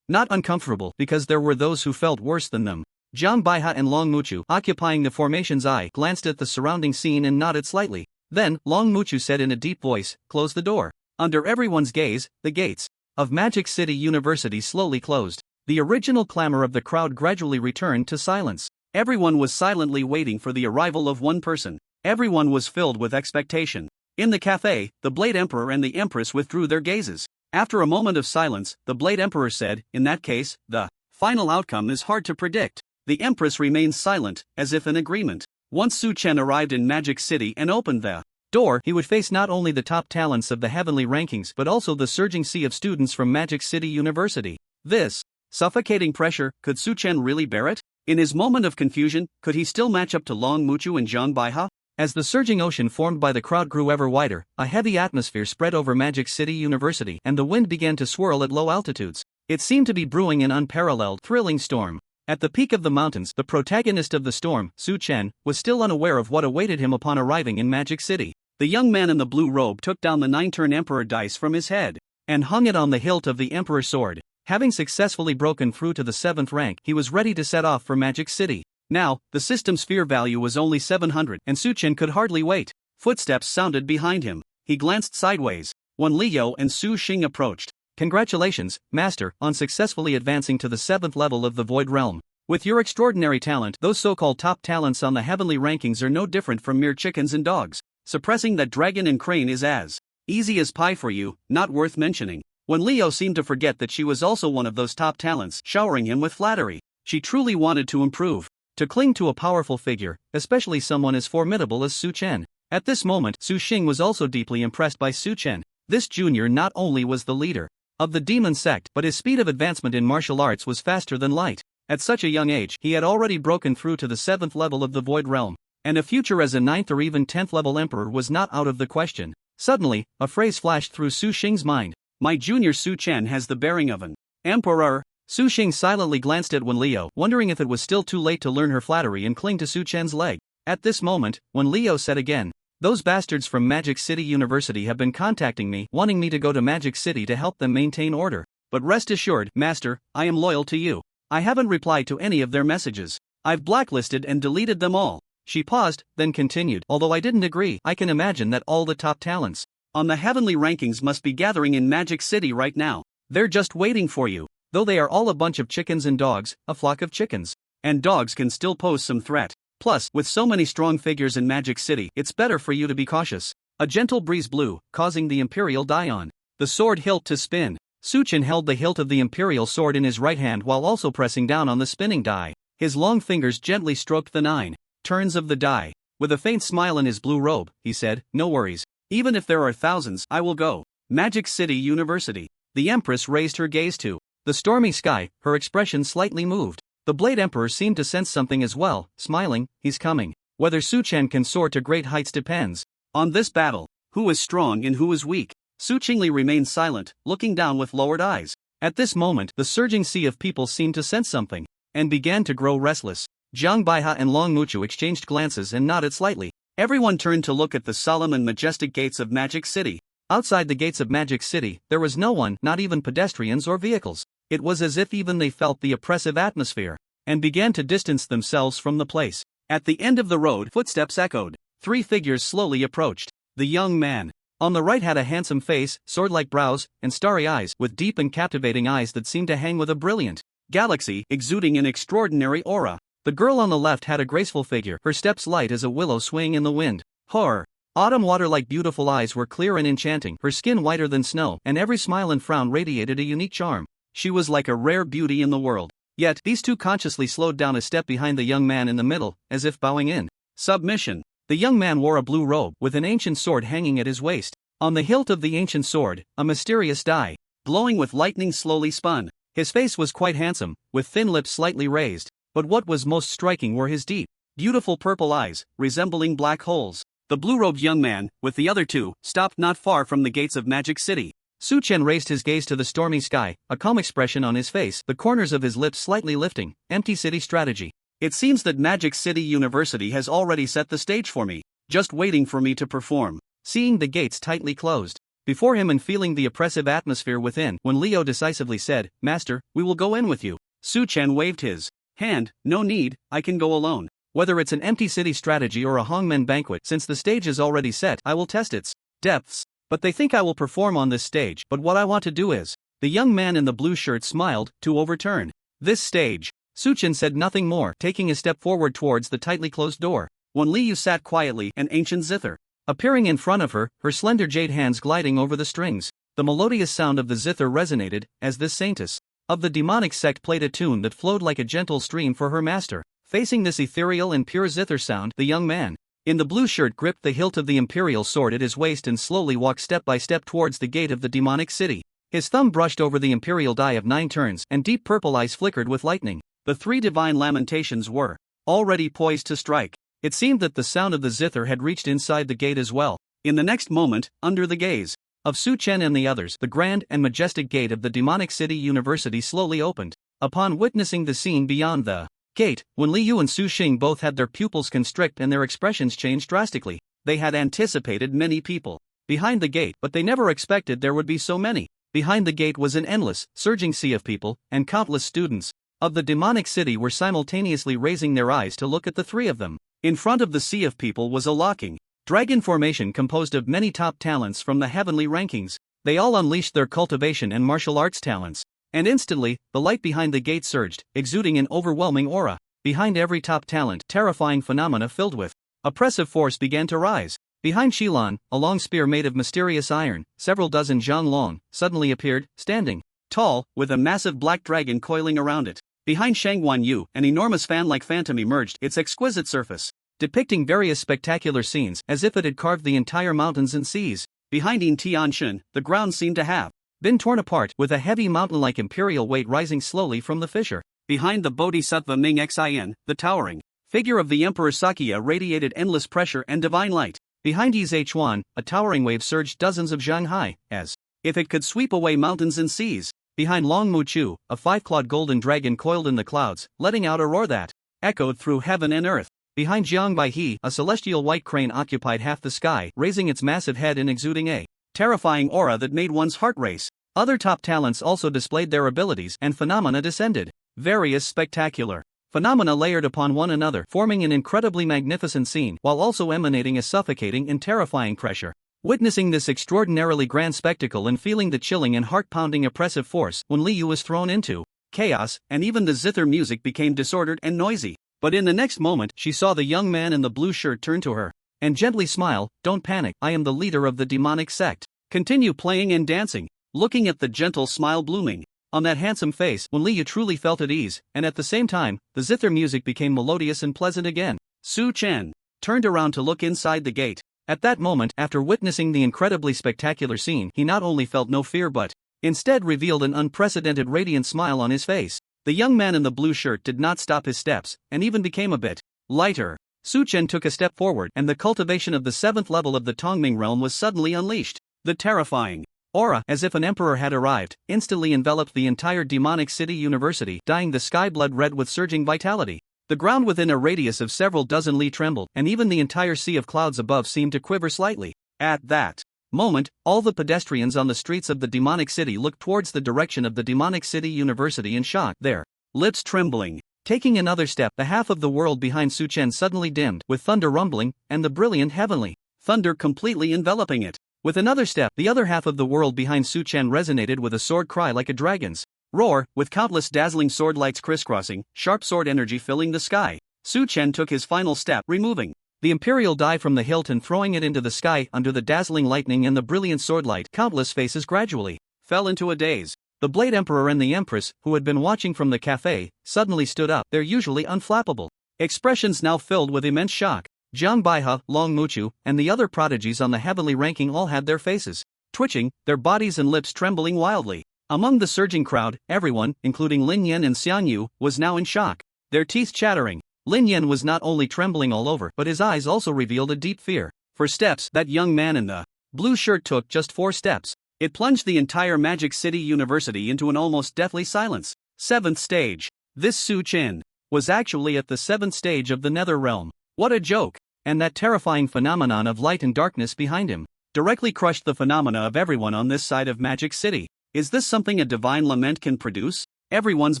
Not uncomfortable, because there were those who felt worse than them. Jiang Baihe and Long Muchu, occupying the formation's eye, glanced at the surrounding scene and nodded slightly. Then, Long Muchu said in a deep voice, "Close the door." Under everyone's gaze, the gates of Magic City University slowly closed. The original clamor of the crowd gradually returned to silence. Everyone was silently waiting for the arrival of one person. Everyone was filled with expectation. In the cafe, the Blade Emperor and the Empress withdrew their gazes. After a moment of silence, the Blade Emperor said, "In that case, the final outcome is hard to predict." The Empress remained silent, as if in agreement. Once Su Chen arrived in Magic City and opened the door, he would face not only the top talents of the heavenly rankings but also the surging sea of students from Magic City University. This Suffocating pressure, could Su Chen really bear it? In his moment of confusion, could he still match up to Long Muchu and Zhang Baiha? As the surging ocean formed by the crowd grew ever wider, a heavy atmosphere spread over Magic City University and the wind began to swirl at low altitudes. It seemed to be brewing an unparalleled, thrilling storm. At the peak of the mountains, the protagonist of the storm, Su Chen, was still unaware of what awaited him upon arriving in Magic City. The young man in the blue robe took down the 9-turn Emperor dice from his head and hung it on the hilt of the Emperor's sword. Having successfully broken through to the 7th rank, he was ready to set off for Magic City. Now, the system's fear value was only 700, and Su Chen could hardly wait. Footsteps sounded behind him. He glanced sideways. Wan Liu and Su Xing approached. Congratulations, Master, on successfully advancing to the 7th level of the Void Realm. With your extraordinary talent, those so-called top talents on the heavenly rankings are no different from mere chickens and dogs. Suppressing that dragon and crane is as easy as pie for you, not worth mentioning. Wan Liu seemed to forget that she was also one of those top talents, showering him with flattery. She truly wanted to improve. To cling to a powerful figure, especially someone as formidable as Su Chen. At this moment, Su Xing was also deeply impressed by Su Chen. This junior not only was the leader of the demon sect, but his speed of advancement in martial arts was faster than light. At such a young age, he had already broken through to the 7th level of the Void Realm, and a future as a 9th or even 10th level emperor was not out of the question. Suddenly, a phrase flashed through Su Xing's mind. My junior Su Chen has the bearing of an emperor. Su Xing silently glanced at Wan Liu, wondering if it was still too late to learn her flattery and cling to Su Chen's leg. At this moment, Wan Liu said again, those bastards from Magic City University have been contacting me, wanting me to go to Magic City to help them maintain order. But rest assured, Master, I am loyal to you. I haven't replied to any of their messages. I've blacklisted and deleted them all. She paused, then continued, although I didn't agree, I can imagine that all the top talents on the heavenly rankings must be gathering in Magic City right now. They're just waiting for you. Though they are all a bunch of chickens and dogs, a flock of chickens and dogs can still pose some threat. Plus, with so many strong figures in Magic City, it's better for you to be cautious. A gentle breeze blew, causing the Imperial die on the sword hilt to spin. Su Chen held the hilt of the Imperial sword in his right hand while also pressing down on the spinning die. His long fingers gently stroked the 9 turns of the die. With a faint smile in his blue robe, he said, no worries. Even if there are thousands, I will go. Magic City University. The Empress raised her gaze to the stormy sky, her expression slightly moved. The Blade Emperor seemed to sense something as well, smiling, he's coming. Whether Su Chen can soar to great heights depends on this battle. Who is strong and who is weak? Su Qingli remained silent, looking down with lowered eyes. At this moment, the surging sea of people seemed to sense something and began to grow restless. Zhang Baiha and Long Muchu exchanged glances and nodded slightly. Everyone turned to look at the solemn and majestic gates of Magic City. Outside the gates of Magic City, there was no one, not even pedestrians or vehicles. It was as if even they felt the oppressive atmosphere and began to distance themselves from the place. At the end of the road, footsteps echoed. 3 figures slowly approached. The young man on the right had a handsome face, sword-like brows, and starry eyes, with deep and captivating eyes that seemed to hang with a brilliant galaxy, exuding an extraordinary aura. The girl on the left had a graceful figure, her steps light as a willow swaying in the wind. Her autumn water-like beautiful eyes were clear and enchanting, her skin whiter than snow, and every smile and frown radiated a unique charm. She was like a rare beauty in the world. Yet, these two consciously slowed down a step behind the young man in the middle, as if bowing in submission. The young man wore a blue robe, with an ancient sword hanging at his waist. On the hilt of the ancient sword, a mysterious die, glowing with lightning, slowly spun. His face was quite handsome, with thin lips slightly raised. But what was most striking were his deep, beautiful purple eyes, resembling black holes. The blue-robed young man, with the other two, stopped not far from the gates of Magic City. Su Chen raised his gaze to the stormy sky, a calm expression on his face, the corners of his lips slightly lifting. Empty city strategy. It seems that Magic City University has already set the stage for me, just waiting for me to perform. Seeing the gates tightly closed before him and feeling the oppressive atmosphere within, Wan Liu decisively said, Master, we will go in with you. Su Chen waved his hand, no need, I can go alone. Whether it's an empty city strategy or a hangmen banquet, since the stage is already set, I will test its depths. But they think I will perform on this stage, but what I want to do is. The young man in the blue shirt smiled, to overturn this stage. Su Chen said nothing more, taking a step forward towards the tightly closed door. Wan Liu sat quietly, an ancient zither appearing in front of her, her slender jade hands gliding over the strings. The melodious sound of the zither resonated, as this saintess of the demonic sect played a tune that flowed like a gentle stream for her master. Facing this ethereal and pure zither sound, the young man in the blue shirt gripped the hilt of the imperial sword at his waist and slowly walked step by step towards the gate of the demonic city. His thumb brushed over the imperial die of 9 turns and deep purple eyes flickered with lightning. The 3 divine lamentations were already poised to strike. It seemed that the sound of the zither had reached inside the gate as well. In the next moment, under the gaze of Su Chen and the others, the grand and majestic gate of the Demonic City University slowly opened. Upon witnessing the scene beyond the gate, when Li Yu and Su Xing both had their pupils constrict and their expressions changed drastically. They had anticipated many people behind the gate, but they never expected there would be so many. Behind the gate was an endless, surging sea of people, and countless students of the demonic city were simultaneously raising their eyes to look at the 3 of them. In front of the sea of people was a locking dragon formation composed of many top talents from the heavenly rankings. They all unleashed their cultivation and martial arts talents. And instantly, the light behind the gate surged, exuding an overwhelming aura. Behind every top talent, terrifying phenomena filled with oppressive force began to rise. Behind Shilan, a long spear made of mysterious iron, several dozen Zhang Long suddenly appeared, standing tall, with a massive black dragon coiling around it. Behind Shangguan Yu, an enormous fan-like phantom emerged, its exquisite surface depicting various spectacular scenes as if it had carved the entire mountains and seas. Behind Yin Tianshan, the ground seemed to have been torn apart, with a heavy mountain-like imperial weight rising slowly from the fissure. Behind the Bodhisattva Ming Xin, the towering figure of the Emperor Sakya radiated endless pressure and divine light. Behind Yi Zhechuan, a towering wave surged dozens of Shanghai, as if it could sweep away mountains and seas. Behind Long Muchu, a 5-clawed golden dragon coiled in the clouds, letting out a roar that echoed through heaven and earth. Behind Jiang Baihe, a celestial white crane occupied half the sky, raising its massive head and exuding a terrifying aura that made one's heart race. Other top talents also displayed their abilities, and phenomena descended. Various spectacular phenomena layered upon one another, forming an incredibly magnificent scene, while also emanating a suffocating and terrifying pressure. Witnessing this extraordinarily grand spectacle and feeling the chilling and heart-pounding oppressive force, when Li Yu was thrown into chaos, and even the zither music became disordered and noisy. But in the next moment, she saw the young man in the blue shirt turn to her and gently smile. "Don't panic, I am the leader of the demonic sect. Continue playing and dancing." Looking at the gentle smile blooming on that handsome face, when Li Yu truly felt at ease, and at the same time, the zither music became melodious and pleasant again. Su Chen turned around to look inside the gate. At that moment, after witnessing the incredibly spectacular scene, he not only felt no fear but instead revealed an unprecedented radiant smile on his face. The young man in the blue shirt did not stop his steps, and even became a bit lighter. Su Chen took a step forward, and the cultivation of the 7th level of the Tongming realm was suddenly unleashed. The terrifying aura, as if an emperor had arrived, instantly enveloped the entire demonic city university, dyeing the sky blood red with surging vitality. The ground within a radius of several dozen li trembled, and even the entire sea of clouds above seemed to quiver slightly. At that moment, all the pedestrians on the streets of the demonic city looked towards the direction of the demonic city university in shock, their lips trembling. Taking another step, the half of the world behind Su Chen suddenly dimmed, with thunder rumbling, and the brilliant heavenly thunder completely enveloping it. With another step, the other half of the world behind Su Chen resonated with a sword cry like a dragon's roar, with countless dazzling sword lights crisscrossing, sharp sword energy filling the sky. Su Chen took his final step, removing the imperial die from the hilt and throwing it into the sky under the dazzling lightning and the brilliant sword light. Countless faces gradually fell into a daze. The Blade Emperor and the Empress, who had been watching from the cafe, suddenly stood up, their usually unflappable expressions now filled with immense shock. Jiang Baihe, Long Muchu, and the other prodigies on the heavenly ranking all had their faces twitching, their bodies and lips trembling wildly. Among the surging crowd, everyone, including Lin Yan and Xiang Yu, was now in shock, their teeth chattering. Lin Yan was not only trembling all over, but his eyes also revealed a deep fear. For steps, that young man in the blue shirt took just 4 steps. It plunged the entire Magic City University into an almost deathly silence. 7th stage. This Su Chen was actually at the 7th stage of the Nether Realm. What a joke! And that terrifying phenomenon of light and darkness behind him directly crushed the phenomena of everyone on this side of Magic City. Is this something a divine lament can produce? Everyone's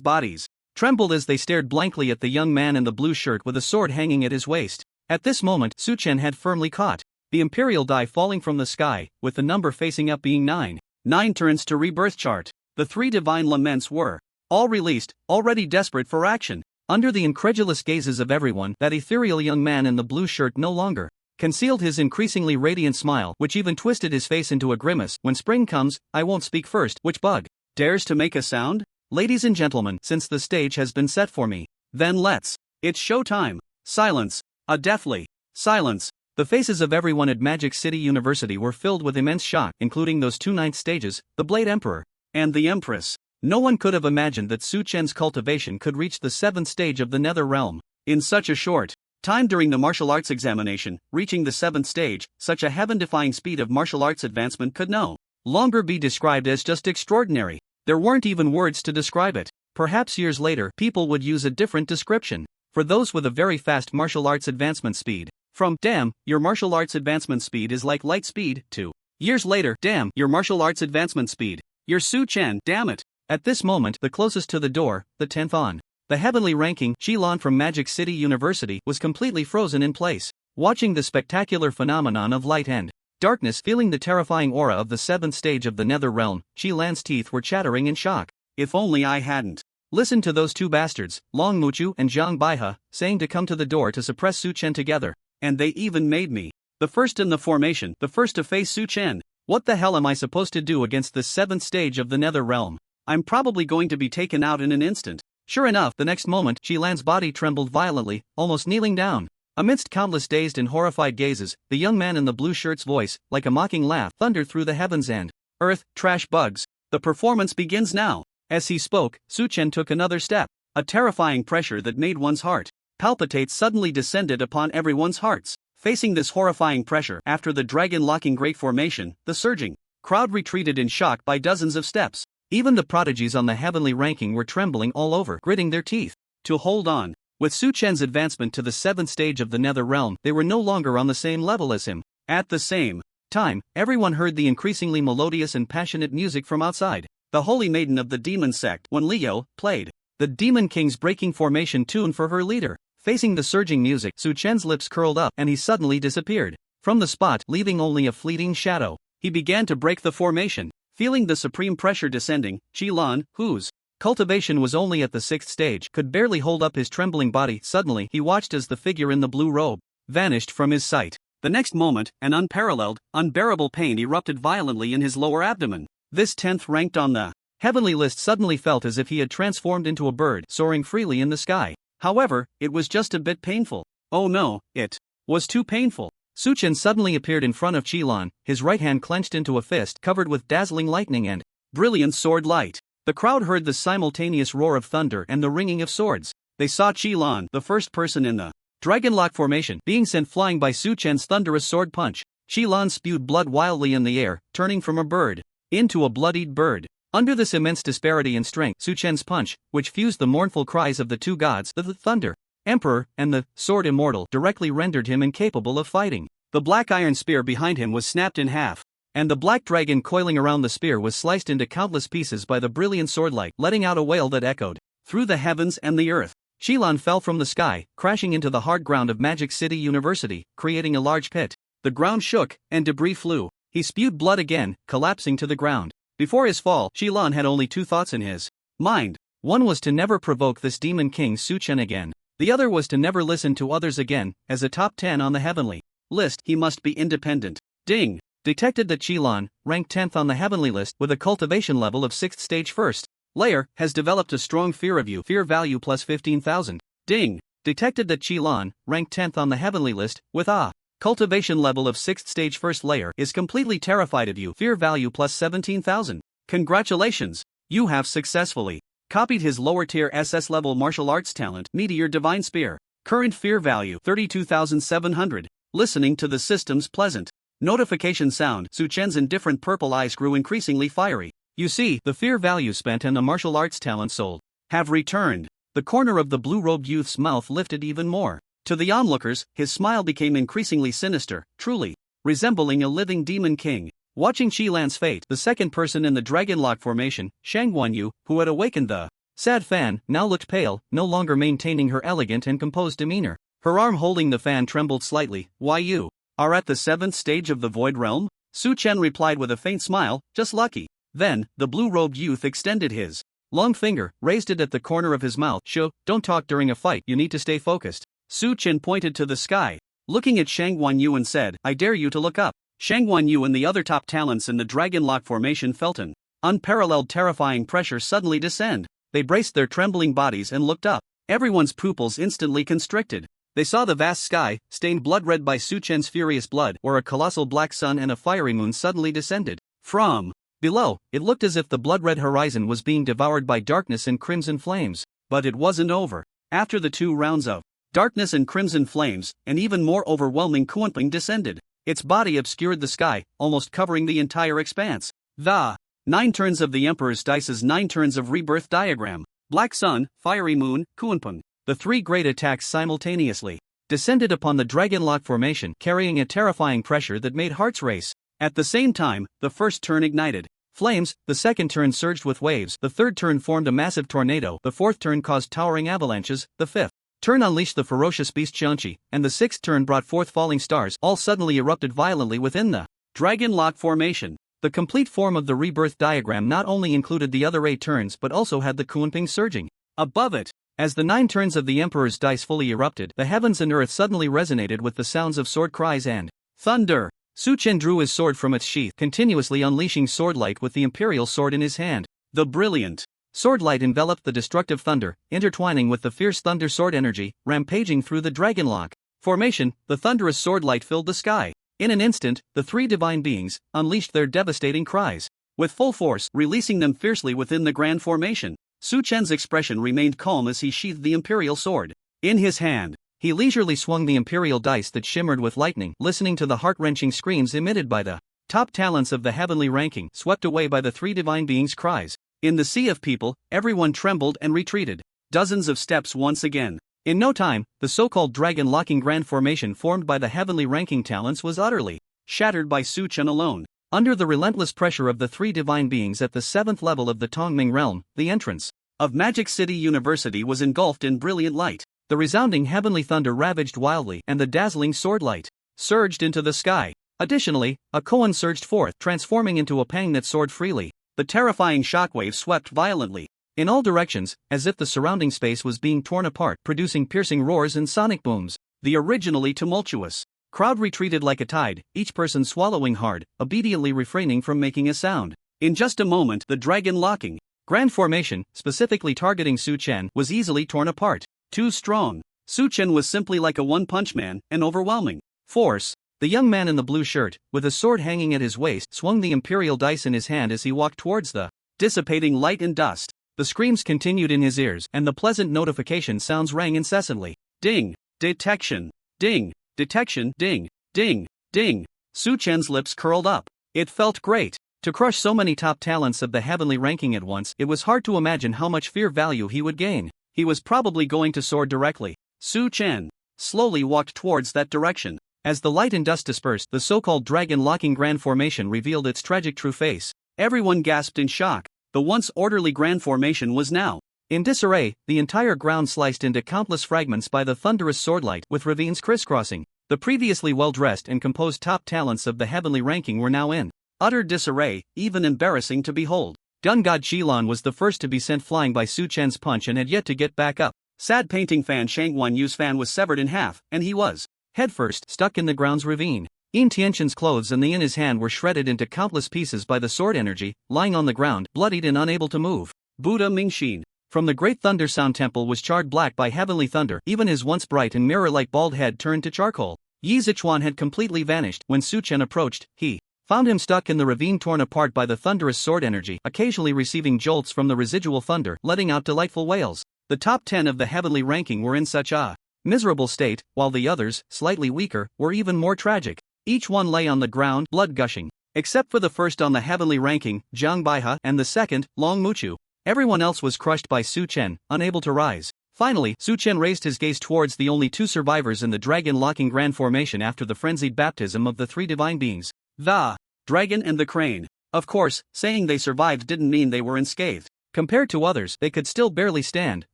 bodies trembled as they stared blankly at the young man in the blue shirt with a sword hanging at his waist. At this moment, Su Chen had firmly caught the imperial die falling from the sky, with the number facing up being 9. 9 turns to rebirth chart. The 3 divine laments were all released, already desperate for action. Under the incredulous gazes of everyone, that ethereal young man in the blue shirt no longer concealed his increasingly radiant smile, which even twisted his face into a grimace. When spring comes, I won't speak first. Which bug dares to make a sound? Ladies and gentlemen, since the stage has been set for me, then let's. It's showtime. Silence. A deathly silence. The faces of everyone at Magic City University were filled with immense shock, including those 2 ninth stages, the Blade Emperor And the Empress. No one could have imagined that Su Chen's cultivation could reach the 7th stage of the Nether Realm in such a short time during the martial arts examination. Reaching the 7th stage, such a heaven-defying speed of martial arts advancement could no longer be described as just extraordinary. There weren't even words to describe it. Perhaps years later, people would use a different description for those with a very fast martial arts advancement speed. From, damn, your martial arts advancement speed is like light speed, to, years later, damn, your martial arts advancement speed. You're Su Chen, damn it. At this moment, the closest to the door, the 10th on the heavenly ranking, Qilin from Magic City University, was completely frozen in place, watching the spectacular phenomenon of light and darkness. Feeling the terrifying aura of the 7th stage of the Nether Realm, Qilin's teeth were chattering in shock. If only I hadn't listened to those two bastards, Long Muchu and Zhang Baihe, saying to come to the door to suppress Su Chen together, and they even made me the first in the formation, the first to face Su Chen. What the hell am I supposed to do against the 7th stage of the Nether Realm? I'm probably going to be taken out in an instant. Sure enough, the next moment, Qilin's body trembled violently, almost kneeling down. Amidst countless dazed and horrified gazes, the young man in the blue shirt's voice, like a mocking laugh, thundered through the heavens and earth. Trash bugs. The performance begins now. As he spoke, Su Chen took another step. A terrifying pressure that made one's heart palpitate suddenly descended upon everyone's hearts. Facing this horrifying pressure, after the dragon-locking great formation, the surging crowd retreated in shock by dozens of steps. Even the prodigies on the heavenly ranking were trembling all over, gritting their teeth to hold on. With Su Chen's advancement to the 7th stage of the Nether Realm, they were no longer on the same level as him. At the same time, everyone heard the increasingly melodious and passionate music from outside. The Holy Maiden of the Demon Sect, when Leo played the Demon King's breaking formation tune for her leader. Facing the surging music, Su Chen's lips curled up and he suddenly disappeared from the spot, leaving only a fleeting shadow. He began to break the formation. Feeling the supreme pressure descending, Qilin, whose cultivation was only at the 6th stage, could barely hold up his trembling body. Suddenly, he watched as the figure in the blue robe vanished from his sight. The next moment, an unparalleled, unbearable pain erupted violently in his lower abdomen. This 10th ranked on the heavenly list suddenly felt as if he had transformed into a bird soaring freely in the sky. However, it was just a bit painful. Oh no, it was too painful. Su Chen suddenly appeared in front of Qilin, his right hand clenched into a fist covered with dazzling lightning and brilliant sword light. The crowd heard the simultaneous roar of thunder and the ringing of swords. They saw Qilin, the first person in the dragon-lock formation, being sent flying by Su Chen's thunderous sword punch. Qilin spewed blood wildly in the air, turning from a bird into a bloodied bird. Under this immense disparity in strength, Su Chen's punch, which fused the mournful cries of the two gods, the Thunder Emperor and the Sword Immortal, directly rendered him incapable of fighting. The black iron spear behind him was snapped in half, and the black dragon coiling around the spear was sliced into countless pieces by the brilliant swordlight, letting out a wail that echoed through the heavens and the earth. Qilin fell from the sky, crashing into the hard ground of Magic City University, creating a large pit. The ground shook, and debris flew. He spewed blood again, collapsing to the ground. Before his fall, Qilin had only two thoughts in his mind. One was to never provoke this Demon King Su Chen again. The other was to never listen to others again. As a top 10 on the heavenly list, he must be independent. Ding! Detected that Qilin, ranked 10th on the heavenly list with a cultivation level of 6th stage first layer, has developed a strong fear of you. Fear value plus 15,000. Ding! Detected that Qilin, ranked 10th on the heavenly list with a cultivation level of 6th stage first layer, is completely terrified of you. Fear value plus 17,000. Congratulations! You have successfully copied his lower tier SS level martial arts talent, Meteor Divine Spear. Current fear value 32,700. Listening to the system's pleasant notification sound, Su Chen's indifferent purple eyes grew increasingly fiery. You see, the fear value spent and the martial arts talent sold have returned. The corner of the blue-robed youth's mouth lifted even more. To the onlookers, his smile became increasingly sinister, truly resembling a living demon king. Watching Qilin's fate, the second person in the dragon-lock formation, Shang Guanyu, who had awakened the sad fan, now looked pale, no longer maintaining her elegant and composed demeanor. Her arm holding the fan trembled slightly. Why, you are at the 7th stage of the Void Realm? Su Chen replied with a faint smile, just lucky. Then, the blue-robed youth extended his long finger, raised it at the corner of his mouth. Don't talk during a fight, you need to stay focused. Su Chen pointed to the sky, looking at Shang Guanyu and said, I dare you to look up. Shang Guanyu and the other top talents in the dragon-lock formation felt an unparalleled terrifying pressure suddenly descend. They braced their trembling bodies and looked up. Everyone's pupils instantly constricted. They saw the vast sky, stained blood-red by Su Chen's furious blood, where a colossal black sun and a fiery moon suddenly descended from Below, it looked as if the blood-red horizon was being devoured by darkness and crimson flames. But it wasn't over. After the 2 rounds of darkness and crimson flames, an even more overwhelming Kunping descended. Its body obscured the sky, almost covering the entire expanse. The 9 turns of the Emperor's Dice's 9 turns of rebirth diagram. Black Sun, Fiery Moon, Kunping. The 3 great attacks simultaneously descended upon the Dragon Lock formation, carrying a terrifying pressure that made hearts race. At the same time, the first turn ignited flames, the second turn surged with waves, the third turn formed a massive tornado, the fourth turn caused towering avalanches, the fifth turn unleashed the ferocious beast Qianqi, and the sixth turn brought forth falling stars, all suddenly erupted violently within the Dragon Lock formation. The complete form of the rebirth diagram not only included the other 8 turns but also had the Kunping surging above it. As the 9 turns of the Emperor's Dice fully erupted, the heavens and earth suddenly resonated with the sounds of sword cries and thunder. Su Chen drew his sword from its sheath, continuously unleashing swordlight with the imperial sword in his hand. The brilliant swordlight enveloped the destructive thunder, intertwining with the fierce thunder sword energy, rampaging through the Dragonlock formation. The thunderous swordlight filled the sky. In an instant, the 3 divine beings unleashed their devastating cries with full force, releasing them fiercely within the grand formation. Su Chen's expression remained calm as he sheathed the imperial sword in his hand. He leisurely swung the imperial dice that shimmered with lightning, listening to the heart-wrenching screams emitted by the top talents of the heavenly ranking, swept away by the 3 divine beings' cries. In the sea of people, everyone trembled and retreated dozens of steps once again. In no time, the so-called dragon-locking grand formation formed by the heavenly ranking talents was utterly shattered by Su Chen alone. Under the relentless pressure of the 3 divine beings at the 7th level of the Tongming realm, the entrance of Magic City University was engulfed in brilliant light. The resounding heavenly thunder ravaged wildly, and the dazzling swordlight surged into the sky. Additionally, a koan surged forth, transforming into a pang that soared freely. The terrifying shockwave swept violently in all directions, as if the surrounding space was being torn apart, producing piercing roars and sonic booms. The originally tumultuous crowd retreated like a tide, each person swallowing hard, obediently refraining from making a sound. In just a moment, the dragon-locking grand formation, specifically targeting Su Chen, was easily torn apart. Too strong. Su Chen was simply like a one-punch man, an overwhelming force. The young man in the blue shirt, with a sword hanging at his waist, swung the imperial dice in his hand as he walked towards the dissipating light and dust. The screams continued in his ears, and the pleasant notification sounds rang incessantly. Ding! Detection! Ding! Detection! Ding! Ding! Ding! Su Chen's lips curled up. It felt great. To crush so many top talents of the heavenly ranking at once, it was hard to imagine how much fear value he would gain. He was probably going to soar directly. Su Chen slowly walked towards that direction. As the light and dust dispersed, the so-called dragon-locking grand formation revealed its tragic true face. Everyone gasped in shock. The once orderly grand formation was now in disarray, the entire ground sliced into countless fragments by the thunderous swordlight, with ravines crisscrossing. The previously well-dressed and composed top talents of the heavenly ranking were now in utter disarray, even embarrassing to behold. Gun God Qilan was the first to be sent flying by Su Chen's punch and had yet to get back up. Sad painting fan Shang Yu's fan was severed in half, and he was headfirst stuck in the ground's ravine. Yin Tianqian's clothes and the in his hand were shredded into countless pieces by the sword energy, lying on the ground, bloodied and unable to move. Buddha Mingxin from the great Thunder Sound Temple was charred black by heavenly thunder. Even his once bright and mirror-like bald head turned to charcoal. Yi Zichuan had completely vanished. When Su Chen approached, he found him stuck in the ravine, torn apart by the thunderous sword energy, occasionally receiving jolts from the residual thunder, letting out delightful wails. The top 10 of the heavenly ranking were in such a miserable state, while the others, slightly weaker, were even more tragic. Each one lay on the ground, blood gushing. Except for the first on the heavenly ranking, Zhang Baihe, and the second, Long Muchu. Everyone else was crushed by Su Chen, unable to rise. Finally, Su Chen raised his gaze towards the only 2 survivors in the dragon-locking grand formation after the frenzied baptism of the 3 divine beings. The dragon and the crane. Of course, saying they survived didn't mean they were unscathed. Compared to others, they could still barely stand,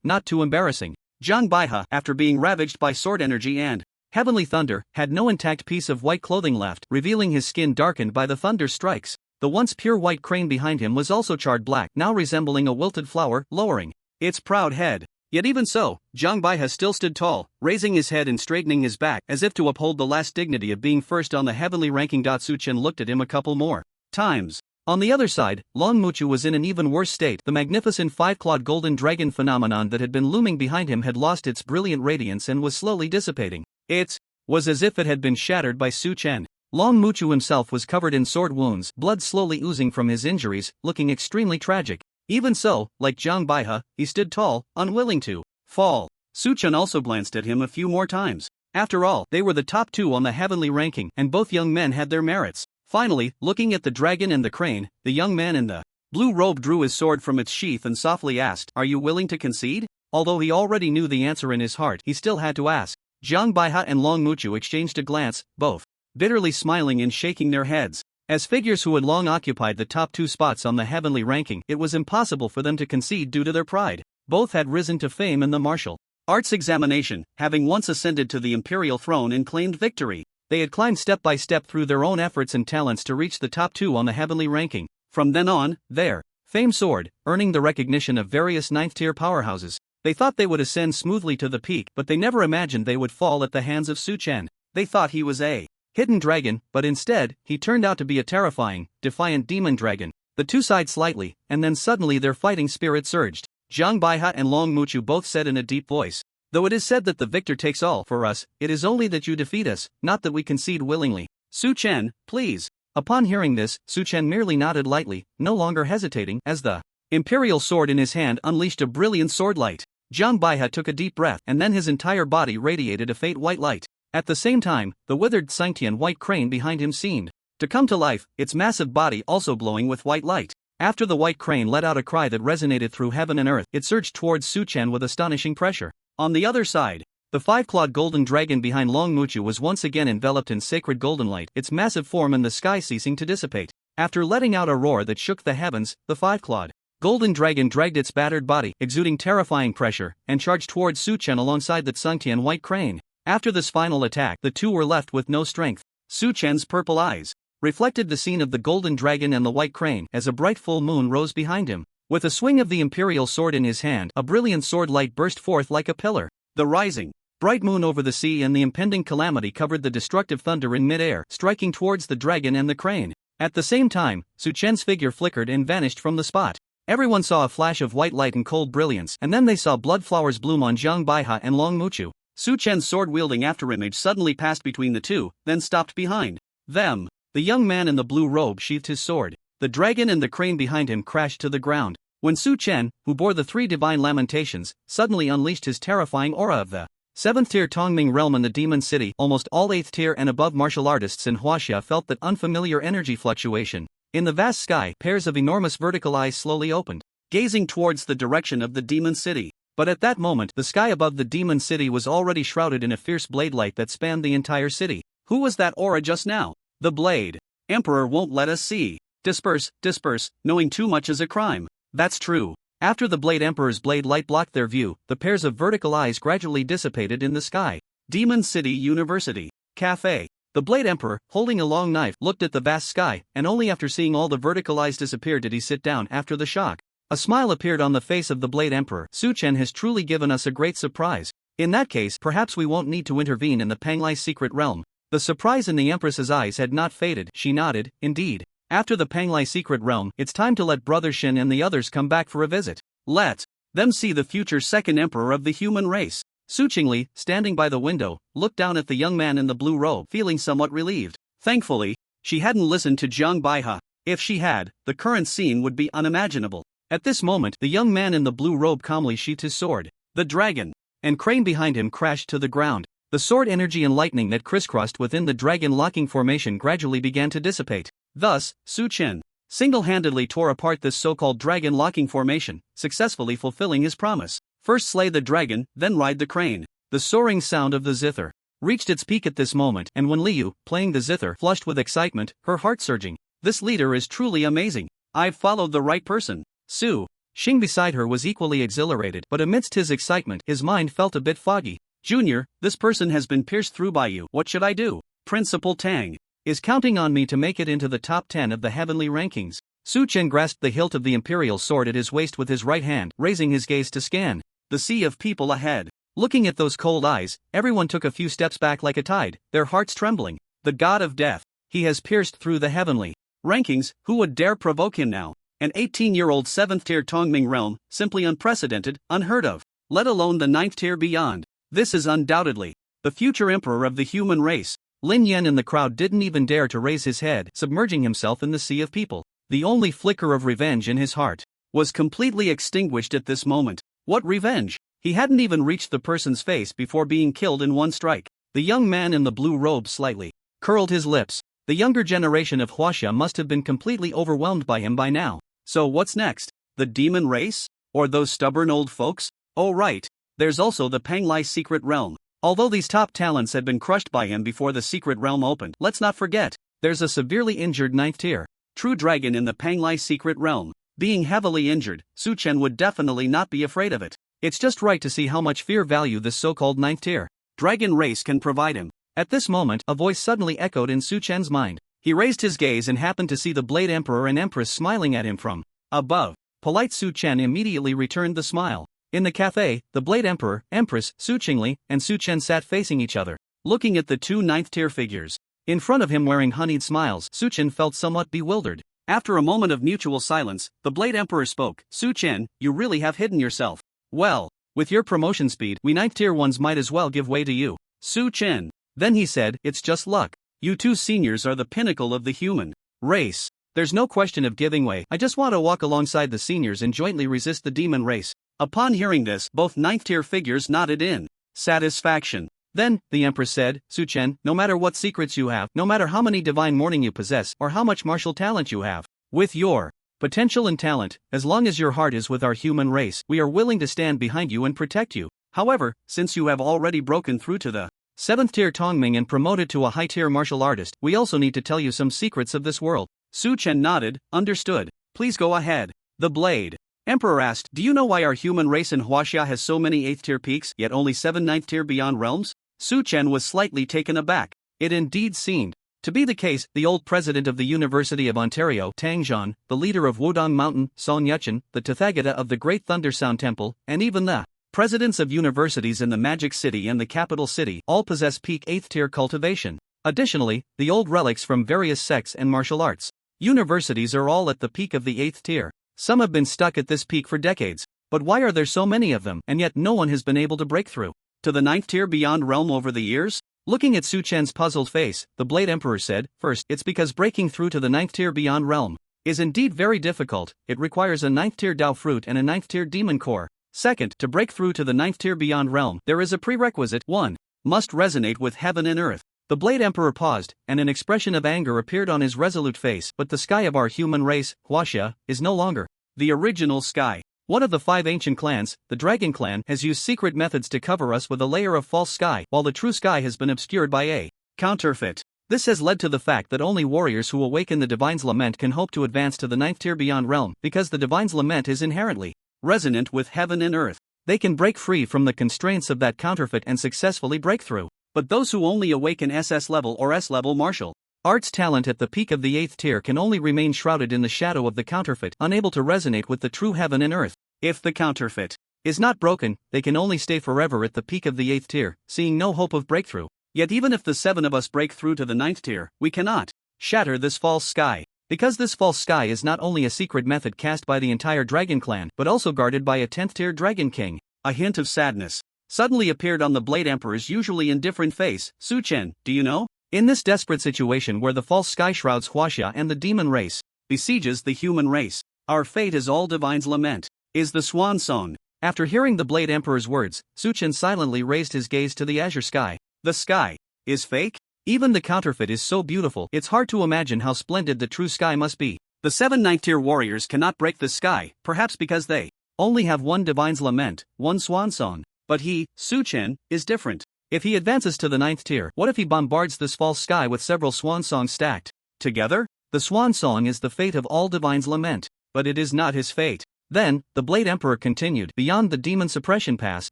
not too embarrassing. Zhang Baihe, after being ravaged by sword energy and heavenly thunder, had no intact piece of white clothing left, revealing his skin darkened by the thunder strikes. The once pure white crane behind him was also charred black, now resembling a wilted flower, lowering its proud head. Yet even so, Zhang Baihe still stood tall, raising his head and straightening his back, as if to uphold the last dignity of being first on the heavenly ranking. Su Chen looked at him a couple more times. On the other side, Long Muchu was in an even worse state. The magnificent 5-clawed golden dragon phenomenon that had been looming behind him had lost its brilliant radiance and was slowly dissipating. It was as if it had been shattered by Su Chen. Long Muchu himself was covered in sword wounds, blood slowly oozing from his injuries, looking extremely tragic. Even so, like Zhang Baihe, he stood tall, unwilling to fall. Su Chen also glanced at him a few more times. After all, they were the top two on the heavenly ranking, and both young men had their merits. Finally, looking at the dragon and the crane, the young man in the blue robe drew his sword from its sheath and softly asked, "Are you willing to concede?" Although he already knew the answer in his heart, he still had to ask. Zhang Baihe and Long Muchu exchanged a glance, both bitterly smiling and shaking their heads. As figures who had long occupied the top two spots on the heavenly ranking, it was impossible for them to concede due to their pride. Both had risen to fame in the martial arts examination, having once ascended to the imperial throne and claimed victory. They had climbed step by step through their own efforts and talents to reach the top two on the heavenly ranking. From then on, their fame soared, earning the recognition of various ninth-tier powerhouses. They thought they would ascend smoothly to the peak, but they never imagined they would fall at the hands of Su Chen. They thought he was a hidden dragon, but instead, he turned out to be a terrifying, defiant demon dragon. The two sighed slightly, and then suddenly their fighting spirit surged. Zhang Baihe and Long Muchu both said in a deep voice, "Though it is said that the victor takes all for us, it is only that you defeat us, not that we concede willingly. Su Chen, please." Upon hearing this, Su Chen merely nodded lightly, no longer hesitating, as the imperial sword in his hand unleashed a brilliant sword light. Zhang Baihe took a deep breath, and then his entire body radiated a faint white light. At the same time, the withered Xingtian white crane behind him seemed to come to life, its massive body also glowing with white light. After the white crane let out a cry that resonated through heaven and earth, it surged towards Su Chen with astonishing pressure. On the other side, the five-clawed golden dragon behind Long Muchu was once again enveloped in sacred golden light, its massive form in the sky ceasing to dissipate. After letting out a roar that shook the heavens, the five-clawed golden dragon dragged its battered body, exuding terrifying pressure, and charged towards Su Chen alongside the Xingtian white crane. After this final attack, the two were left with no strength. Su Chen's purple eyes reflected the scene of the golden dragon and the white crane as a bright full moon rose behind him. With a swing of the imperial sword in his hand, a brilliant sword light burst forth like a pillar. The rising bright moon over the sea and the impending calamity covered the destructive thunder in mid-air, striking towards the dragon and the crane. At the same time, Su Chen's figure flickered and vanished from the spot. Everyone saw a flash of white light and cold brilliance, and then they saw blood flowers bloom on Zhang Baihe and Long Muchu. Su Chen's sword-wielding afterimage suddenly passed between the two, then stopped behind them. The young man in the blue robe sheathed his sword. The dragon and the crane behind him crashed to the ground. When Su Chen, who bore the three divine lamentations, suddenly unleashed his terrifying aura of the 7th-tier Tongming realm in the Demon City, almost all 8th-tier and above martial artists in Huaxia felt that unfamiliar energy fluctuation. In the vast sky, pairs of enormous vertical eyes slowly opened, gazing towards the direction of the Demon City. But at that moment, the sky above the Demon City was already shrouded in a fierce blade light that spanned the entire city. Who was that aura just now? The Blade Emperor won't let us see. Disperse, disperse, knowing too much is a crime. That's true. After the Blade Emperor's blade light blocked their view, the pairs of vertical eyes gradually dissipated in the sky. Demon City University Cafe. The Blade Emperor, holding a long knife, looked at the vast sky, and only after seeing all the vertical eyes disappear did he sit down after the shock. A smile appeared on the face of the Blade Emperor. Su Chen has truly given us a great surprise. In that case, perhaps we won't need to intervene in the Panglai's secret realm. The surprise in the Empress's eyes had not faded. She nodded. Indeed. After the Panglai secret realm, it's time to let Brother Shin and the others come back for a visit. Let them see the future second emperor of the human race. Su Qingli, standing by the window, looked down at the young man in the blue robe, feeling somewhat relieved. Thankfully, she hadn't listened to Zhang Baihe. If she had, the current scene would be unimaginable. At this moment, the young man in the blue robe calmly sheathed his sword. The dragon and crane behind him crashed to the ground. The sword energy and lightning that crisscrossed within the dragon locking formation gradually began to dissipate. Thus, Su Chen single-handedly tore apart this so-called dragon locking formation, successfully fulfilling his promise. First slay the dragon, then ride the crane. The soaring sound of the zither reached its peak at this moment, and when Liu, playing the zither, flushed with excitement, her heart surging. This leader is truly amazing. I've followed the right person. Su Xing beside her was equally exhilarated, but amidst his excitement, his mind felt a bit foggy. Junior, this person has been pierced through by you. What should I do? Principal Tang is counting on me to make it into the top 10 of the heavenly rankings. Su Chen grasped the hilt of the imperial sword at his waist with his right hand, raising his gaze to scan the sea of people ahead. Looking at those cold eyes, everyone took a few steps back like a tide, their hearts trembling. The god of death. He has pierced through the heavenly rankings. Who would dare provoke him now? An 18-year-old 7th-tier Tongming realm, simply unprecedented, unheard of. Let alone the 9th tier beyond. This is undoubtedly the future emperor of the human race. Lin Yan in the crowd didn't even dare to raise his head, submerging himself in the sea of people. The only flicker of revenge in his heart was completely extinguished at this moment. What revenge? He hadn't even reached the person's face before being killed in one strike. The young man in the blue robe slightly curled his lips. The younger generation of Huaxia must have been completely overwhelmed by him by now. So what's next? The demon race? Or those stubborn old folks? Oh right, there's also the Panglai secret realm. Although these top talents had been crushed by him before the secret realm opened, let's not forget, there's a severely injured 9th tier true dragon in the Panglai secret realm. Being heavily injured, Su Chen would definitely not be afraid of it. It's just right to see how much fear value this so-called 9th tier dragon race can provide him. At this moment, a voice suddenly echoed in Su Chen's mind. He raised his gaze and happened to see the Blade Emperor and Empress smiling at him from above. Polite Su Chen immediately returned the smile. In the cafe, the Blade Emperor, Empress, Su Qingli, and Su Chen sat facing each other, looking at the two 9th tier figures. In front of him wearing honeyed smiles, Su Chen felt somewhat bewildered. After a moment of mutual silence, the Blade Emperor spoke. Su Chen, you really have hidden yourself. Well, with your promotion speed, we 9th tier ones might as well give way to you. Su Chen. Then he said, it's just luck. You two seniors are the pinnacle of the human race. There's no question of giving way. I just want to walk alongside the seniors and jointly resist the demon race. Upon hearing this, both 9th tier figures nodded in satisfaction. Then, the Empress said, Su Chen, no matter what secrets you have, no matter how many divine morning you possess, or how much martial talent you have, with your potential and talent, as long as your heart is with our human race, we are willing to stand behind you and protect you. However, since you have already broken through to the 7th tier Tongming and promoted to a high tier martial artist, we also need to tell you some secrets of this world. Su Chen nodded, understood. Please go ahead. The Blade Emperor asked, do you know why our human race in Huaxia has so many 8th tier peaks, yet only 7 9th tier beyond realms? Su Chen was slightly taken aback. It indeed seemed to be the case. The old president of the University of Ontario, Tang Zhan, the leader of Wudong Mountain, Song Yuchen, the Tathagata of the Great Thunder Sound Temple, and even the presidents of universities in the Magic City and the capital city all possess peak 8th tier cultivation. Additionally, the old relics from various sects and martial arts universities are all at the peak of the 8th tier. Some have been stuck at this peak for decades. But why are there so many of them, and yet no one has been able to break through to the 9th tier beyond realm over the years? Looking at Su Chen's puzzled face, the Blade Emperor said, first, it's because breaking through to the 9th tier beyond realm is indeed very difficult. It requires a 9th tier Dao fruit and a 9th tier demon core. Second, to break through to the 9th tier beyond realm, there is a prerequisite. 1. Must resonate with heaven and earth. The Blade Emperor paused, and an expression of anger appeared on his resolute face. But the sky of our human race, Huaxia, is no longer the original sky. One of the 5 ancient clans, the Dragon Clan, has used secret methods to cover us with a layer of false sky, while the true sky has been obscured by a counterfeit. This has led to the fact that only warriors who awaken the Divine's Lament can hope to advance to the 9th tier beyond realm, because the Divine's Lament is inherently resonant with heaven and earth. They can break free from the constraints of that counterfeit and successfully break through. But those who only awaken SS level or S level martial arts talent at the peak of the 8th tier can only remain shrouded in the shadow of the counterfeit, unable to resonate with the true heaven and earth. If the counterfeit is not broken, they can only stay forever at the peak of the 8th tier, seeing no hope of breakthrough. Yet even if the 7 of us break through to the 9th tier, we cannot shatter this false sky. Because this false sky is not only a secret method cast by the entire Dragon Clan, but also guarded by a 10th tier Dragon King. A hint of sadness suddenly appeared on the Blade Emperor's usually indifferent face. Su Chen, do you know? In this desperate situation where the false sky shrouds Huaxia and the demon race besieges the human race, our fate is all Divine's Lament is the swan song. After hearing the Blade Emperor's words, Su Chen silently raised his gaze to the azure sky. The sky is fake? Even the counterfeit is so beautiful, it's hard to imagine how splendid the true sky must be. The 7 9th tier warriors cannot break the sky, perhaps because they only have one Divine's Lament, one swan song. But he, Su Chen, is different. If he advances to the 9th tier, what if he bombards this false sky with several swan songs stacked together? The swan song is the fate of all Divine's Lament, but it is not his fate. Then, the Blade Emperor continued, beyond the Demon Suppression Pass,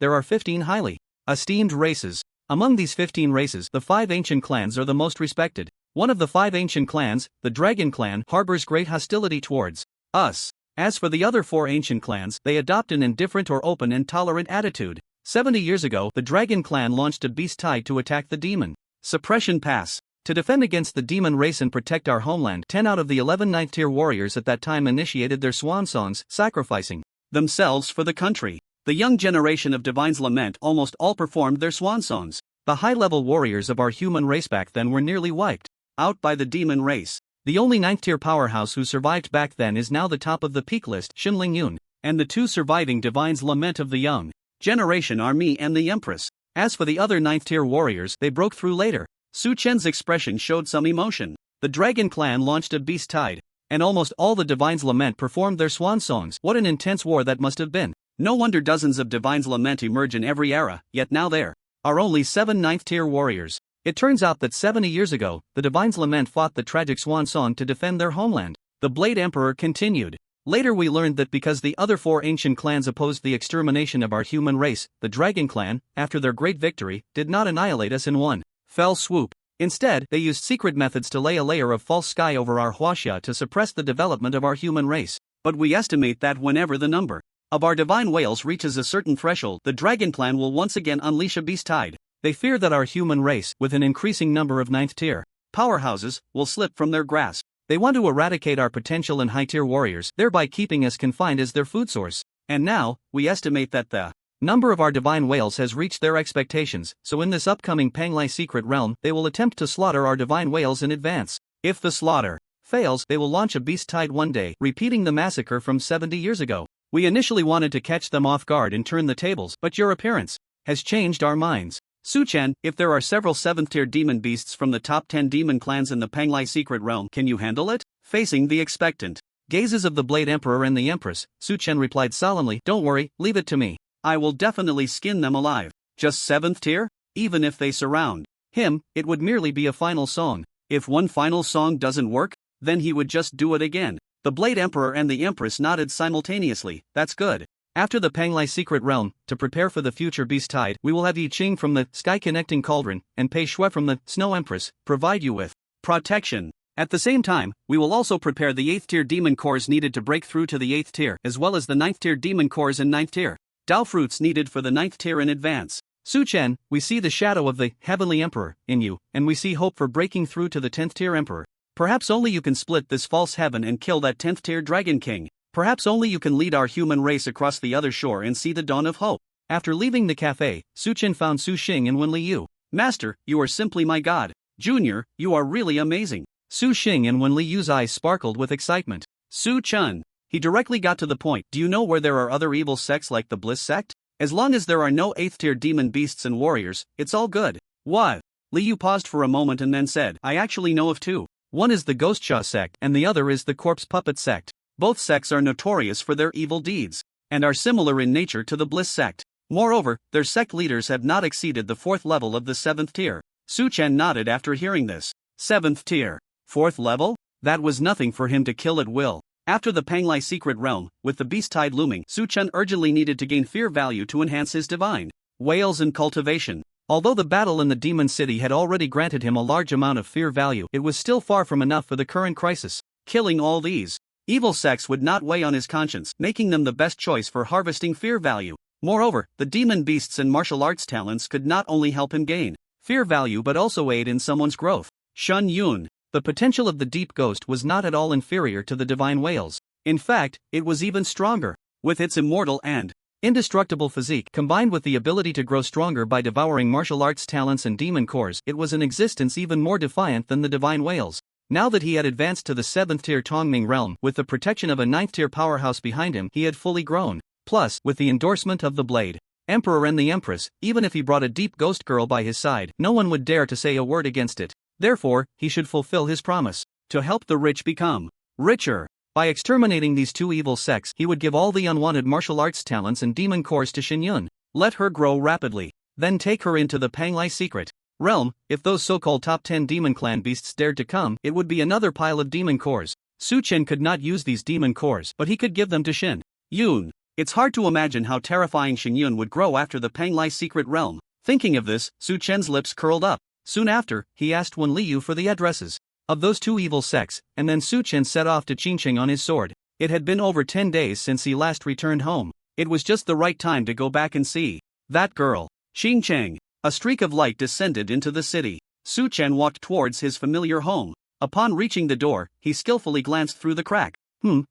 there are 15 highly esteemed races. Among these 15 races, the 5 ancient clans are the most respected. One of the 5 ancient clans, the Dragon Clan, harbors great hostility towards us. As for the other 4 ancient clans, they adopt an indifferent or open and tolerant attitude. 70 years ago, the Dragon Clan launched a beast tide to attack the Demon Suppression Pass. To defend against the demon race and protect our homeland, 10 out of the 11 9th tier warriors at that time initiated their swan songs, sacrificing themselves for the country. The young generation of Divine's Lament almost all performed their swan songs. The high-level warriors of our human race back then were nearly wiped out by the demon race. The only 9th-tier powerhouse who survived back then is now the top of the peak list, Shinling Yun, and the two surviving divines lament of the young generation are me and the Empress. As for the other 9th-tier warriors, they broke through later. Su Chen's expression showed some emotion. The Dragon Clan launched a beast tide, and almost all the divines lament performed their swan songs. What an intense war that must have been. No wonder dozens of divines lament emerge in every era, yet now there are only 7 9th-tier warriors. It turns out that 70 years ago, the Divines Lament fought the tragic swan song to defend their homeland. The Blade Emperor continued. Later we learned that because the other 4 ancient clans opposed the extermination of our human race, the Dragon Clan, after their great victory, did not annihilate us in one fell swoop. Instead, they used secret methods to lay a layer of false sky over our Huaxia to suppress the development of our human race. But we estimate that whenever the number of our divine whales reaches a certain threshold, the Dragon Clan will once again unleash a beast tide. They fear that our human race, with an increasing number of 9th-tier powerhouses, will slip from their grasp. They want to eradicate our potential and high-tier warriors, thereby keeping us confined as their food source. And now, we estimate that the number of our divine whales has reached their expectations, so in this upcoming Panglai secret realm, they will attempt to slaughter our divine whales in advance. If the slaughter fails, they will launch a beast tide one day, repeating the massacre from 70 years ago. We initially wanted to catch them off guard and turn the tables, but your appearance has changed our minds. Su Chen, if there are several 7th-tier demon beasts from the top 10 demon clans in the Panglai secret realm, can you handle it? Facing the expectant gazes of the Blade Emperor and the Empress, Su Chen replied solemnly, don't worry, leave it to me. I will definitely skin them alive. Just 7th tier? Even if they surround him, it would merely be a final song. If one final song doesn't work, then he would just do it again. The Blade Emperor and the Empress nodded simultaneously. That's good. After the Panglai secret realm, to prepare for the future beast tide, we will have Yi Qing from the Sky Connecting Cauldron and Pei Shui from the Snow Empress provide you with protection. At the same time, we will also prepare the 8th tier demon cores needed to break through to the 8th tier, as well as the 9th tier demon cores and 9th tier Dao fruits needed for the 9th tier in advance. Su Chen, we see the shadow of the Heavenly Emperor in you, and we see hope for breaking through to the 10th tier Emperor. Perhaps only you can split this false heaven and kill that 10th tier Dragon King. Perhaps only you can lead our human race across the other shore and see the dawn of hope. After leaving the cafe, Su Chen found Su Xing and Wen Liu. Master, you are simply my god. Junior, you are really amazing. Su Xing and Wen Liu's eyes sparkled with excitement. Su Chen. He directly got to the point. Do you know where there are other evil sects like the Bliss sect? As long as there are no 8th tier demon beasts and warriors, it's all good. What? Liu paused for a moment and then said, I actually know of 2. One is the Ghost Sha sect and the other is the Corpse Puppet sect. Both sects are notorious for their evil deeds, and are similar in nature to the Bliss sect. Moreover, their sect leaders have not exceeded the 4th level of the 7th tier. Su Chen nodded after hearing this. 7th tier. 4th level? That was nothing for him to kill at will. After the Panglai secret realm, with the beast tide looming, Su Chen urgently needed to gain fear value to enhance his divine whales and cultivation. Although the battle in the demon city had already granted him a large amount of fear value, it was still far from enough for the current crisis. Killing all these evil sects would not weigh on his conscience, making them the best choice for harvesting fear value. Moreover, the demon beasts and martial arts talents could not only help him gain fear value but also aid in someone's growth. Shun Yun. The potential of the deep ghost was not at all inferior to the divine whales. In fact, it was even stronger. With its immortal and indestructible physique, combined with the ability to grow stronger by devouring martial arts talents and demon cores, it was an existence even more defiant than the divine whales. Now that he had advanced to the 7th tier Tongming realm, with the protection of a 9th tier powerhouse behind him, he had fully grown. Plus, with the endorsement of the Blade Emperor and the Empress, even if he brought a deep ghost girl by his side, no one would dare to say a word against it. Therefore, he should fulfill his promise to help the rich become richer. By exterminating these 2 evil sects, he would give all the unwanted martial arts talents and demon cores to Xinyun. Let her grow rapidly. Then take her into the Panglai secret realm. If those so-called top 10 demon clan beasts dared to come, it would be another pile of demon cores. Su Chen could not use these demon cores, but he could give them to Xin Yun. It's hard to imagine how terrifying Xinyun would grow after the Panglai secret realm. Thinking of this, Su Chen's lips curled up. Soon after, he asked Wen Liu for the addresses of those 2 evil sects, and then Su Chen set off to Qingqing on his sword. It had been over 10 days since he last returned home. It was just the right time to go back and see that girl. Qingqing. A streak of light descended into the city. Su Chen walked towards his familiar home. Upon reaching the door, he skillfully glanced through the crack.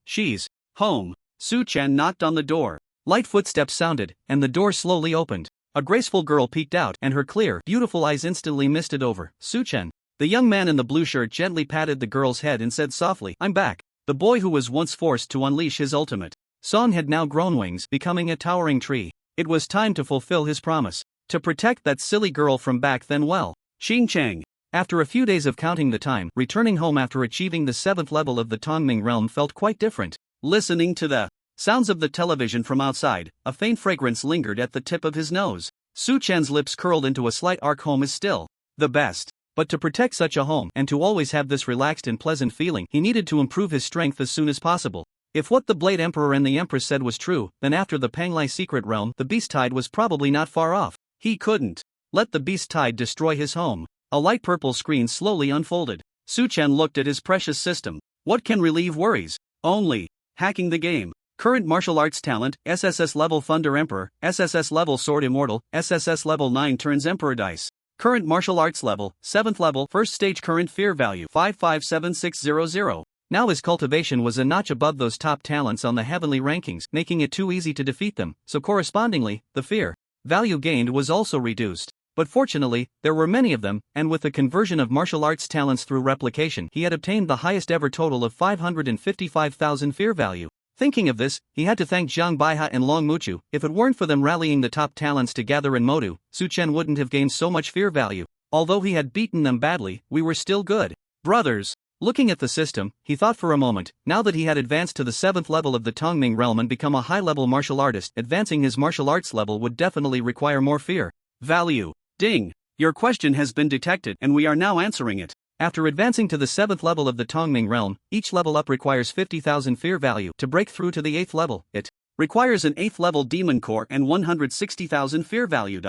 She's home. Su Chen knocked on the door. Light footsteps sounded, and the door slowly opened. A graceful girl peeked out, and her clear, beautiful eyes instantly misted over. Suchen. The young man in the blue shirt gently patted the girl's head and said softly, "I'm back." The boy who was once forced to unleash his ultimate song had now grown wings, becoming a towering tree. It was time to fulfill his promise. To protect that silly girl from back then. Well, Xing Chang. After a few days of counting the time, returning home after achieving the 7th level of the Tongming realm felt quite different. Listening to the sounds of the television from outside, a faint fragrance lingered at the tip of his nose. Su Chen's lips curled into a slight arc. Home is still the best. But to protect such a home and to always have this relaxed and pleasant feeling, he needed to improve his strength as soon as possible. If what the Blade Emperor and the Empress said was true, then after the Panglai secret realm, the Beast Tide was probably not far off. He couldn't let the Beast Tide destroy his home. A light purple screen slowly unfolded. Su Chen looked at his precious system. What can relieve worries? Only hacking the game. Current martial arts talent, SSS level Thunder Emperor, SSS level Sword Immortal, SSS level 9 turns Emperor Dice. Current martial arts level, 7th level, first stage. Current fear value, 557600. Now his cultivation was a notch above those top talents on the heavenly rankings, making it too easy to defeat them, so correspondingly, the fear value gained was also reduced. But fortunately, there were many of them, and with the conversion of martial arts talents through replication, he had obtained the highest ever total of 555,000 fear value. Thinking of this, he had to thank Zhang Baiha and Long Muchu. If it weren't for them rallying the top talents together in Modu, Su Chen wouldn't have gained so much fear value. Although he had beaten them badly, we were still good brothers. Looking at the system, he thought for a moment. Now that he had advanced to the 7th level of the Tongming realm and become a high-level martial artist, advancing his martial arts level would definitely require more fear value. Ding! Your question has been detected and we are now answering it. After advancing to the 7th level of the Tongming realm, each level up requires 50,000 fear value. To break through to the 8th level, it requires an 8th level demon core and 160,000 fear value.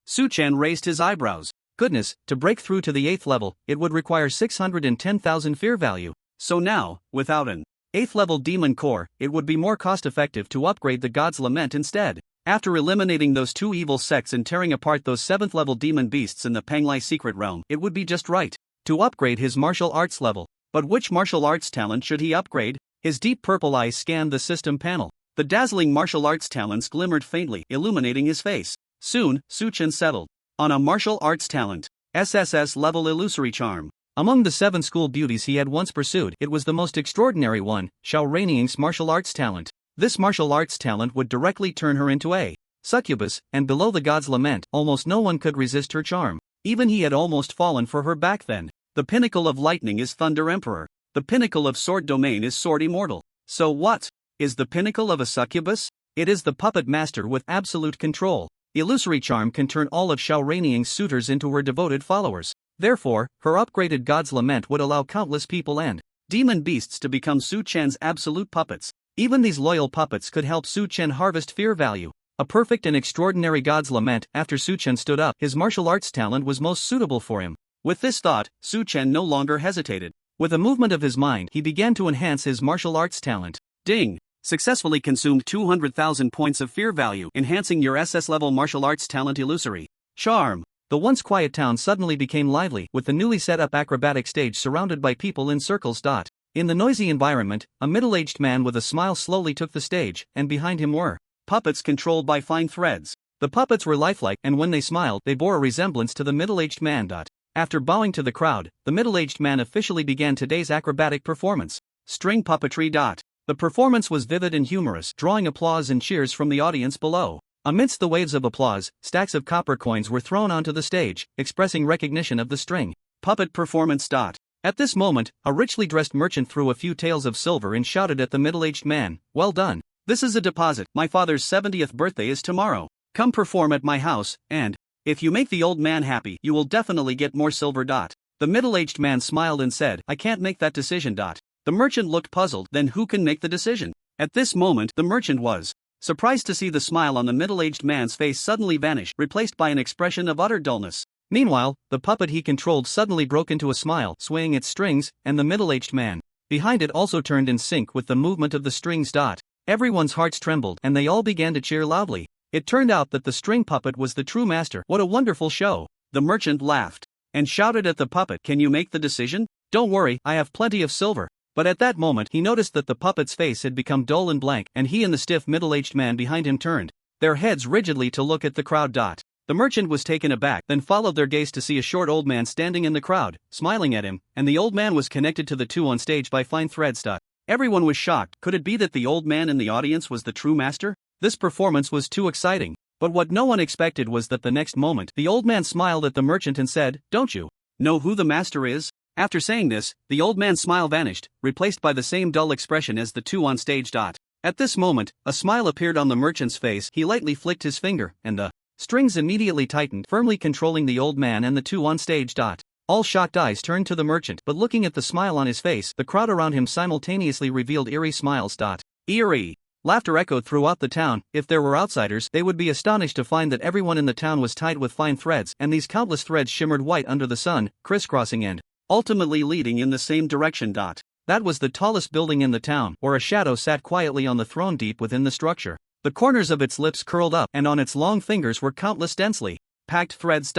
Su Chen raised his eyebrows. Goodness, to break through to the 8th level, it would require 610,000 fear value. So now, without an 8th level demon core, it would be more cost effective to upgrade the God's Lament instead. After eliminating those two evil sects and tearing apart those 7th level demon beasts in the Panglai secret realm, it would be just right to upgrade his martial arts level. But which martial arts talent should he upgrade? His deep purple eyes scanned the system panel. The dazzling martial arts talents glimmered faintly, illuminating his face. Soon, Su Chen settled on a martial arts talent, SSS level Illusory Charm. Among the 7 school beauties he had once pursued, it was the most extraordinary one, Xiao Reining's martial arts talent. This martial arts talent would directly turn her into a succubus, and below the God's Lament, almost no one could resist her charm. Even he had almost fallen for her back then. The pinnacle of lightning is Thunder Emperor. The pinnacle of sword domain is Sword Immortal. So what is the pinnacle of a succubus? It is the puppet master with absolute control. Illusory Charm can turn all of Xiao Reining's suitors into her devoted followers. Therefore, her upgraded God's Lament would allow countless people and demon beasts to become Su Chen's absolute puppets. Even these loyal puppets could help Su Chen harvest fear value. A perfect and extraordinary God's Lament. After Su Chen stood up, his martial arts talent was most suitable for him. With this thought, Su Chen no longer hesitated. With a movement of his mind, he began to enhance his martial arts talent. Ding! Successfully consumed 200,000 points of fear value, enhancing your SS level martial arts talent Illusory Charm. The once quiet town suddenly became lively, with the newly set up acrobatic stage surrounded by people in circles. In the noisy environment, a middle-aged man with a smile slowly took the stage, and behind him were puppets controlled by fine threads. The puppets were lifelike, and when they smiled, they bore a resemblance to the middle-aged man. After bowing to the crowd, the middle-aged man officially began today's acrobatic performance. String puppetry. The performance was vivid and humorous, drawing applause and cheers from the audience below. Amidst the waves of applause, stacks of copper coins were thrown onto the stage, expressing recognition of the string puppet performance. At this moment, a richly dressed merchant threw a few taels of silver and shouted at the middle-aged man, "Well done. This is a deposit. My father's 70th birthday is tomorrow. Come perform at my house, and if you make the old man happy, you will definitely get more silver." The middle-aged man smiled and said, "I can't make that decision." The merchant looked puzzled. Then who can make the decision? At this moment, the merchant was surprised to see the smile on the middle-aged man's face suddenly vanish, replaced by an expression of utter dullness. Meanwhile, the puppet he controlled suddenly broke into a smile, swaying its strings, and the middle-aged man behind it also turned in sync with the movement of the strings. Everyone's hearts trembled, and they all began to cheer loudly. It turned out that the string puppet was the true master. What a wonderful show! The merchant laughed and shouted at the puppet, "Can you make the decision?" "Don't worry, I have plenty of silver." But at that moment he noticed that the puppet's face had become dull and blank, and he and the stiff middle-aged man behind him turned their heads rigidly to look at the crowd. The merchant was taken aback, then followed their gaze to see a short old man standing in the crowd, smiling at him, and the old man was connected to the two on stage by fine threads. Everyone was shocked. Could it be that the old man in the audience was the true master? This performance was too exciting. But what no one expected was that the next moment, the old man smiled at the merchant and said, "Don't you know who the master is?" After saying this, the old man's smile vanished, replaced by the same dull expression as the two on stage. At this moment, a smile appeared on the merchant's face. He lightly flicked his finger, and the strings immediately tightened, firmly controlling the old man and the two on stage. All shocked eyes turned to the merchant, but looking at the smile on his face, the crowd around him simultaneously revealed eerie smiles. Eerie laughter echoed throughout the town. If there were outsiders, they would be astonished to find that everyone in the town was tied with fine threads, and these countless threads shimmered white under the sun, crisscrossing and ultimately leading in the same direction. That was the tallest building in the town, where a shadow sat quietly on the throne deep within the structure. The corners of its lips curled up, and on its long fingers were countless densely packed threads.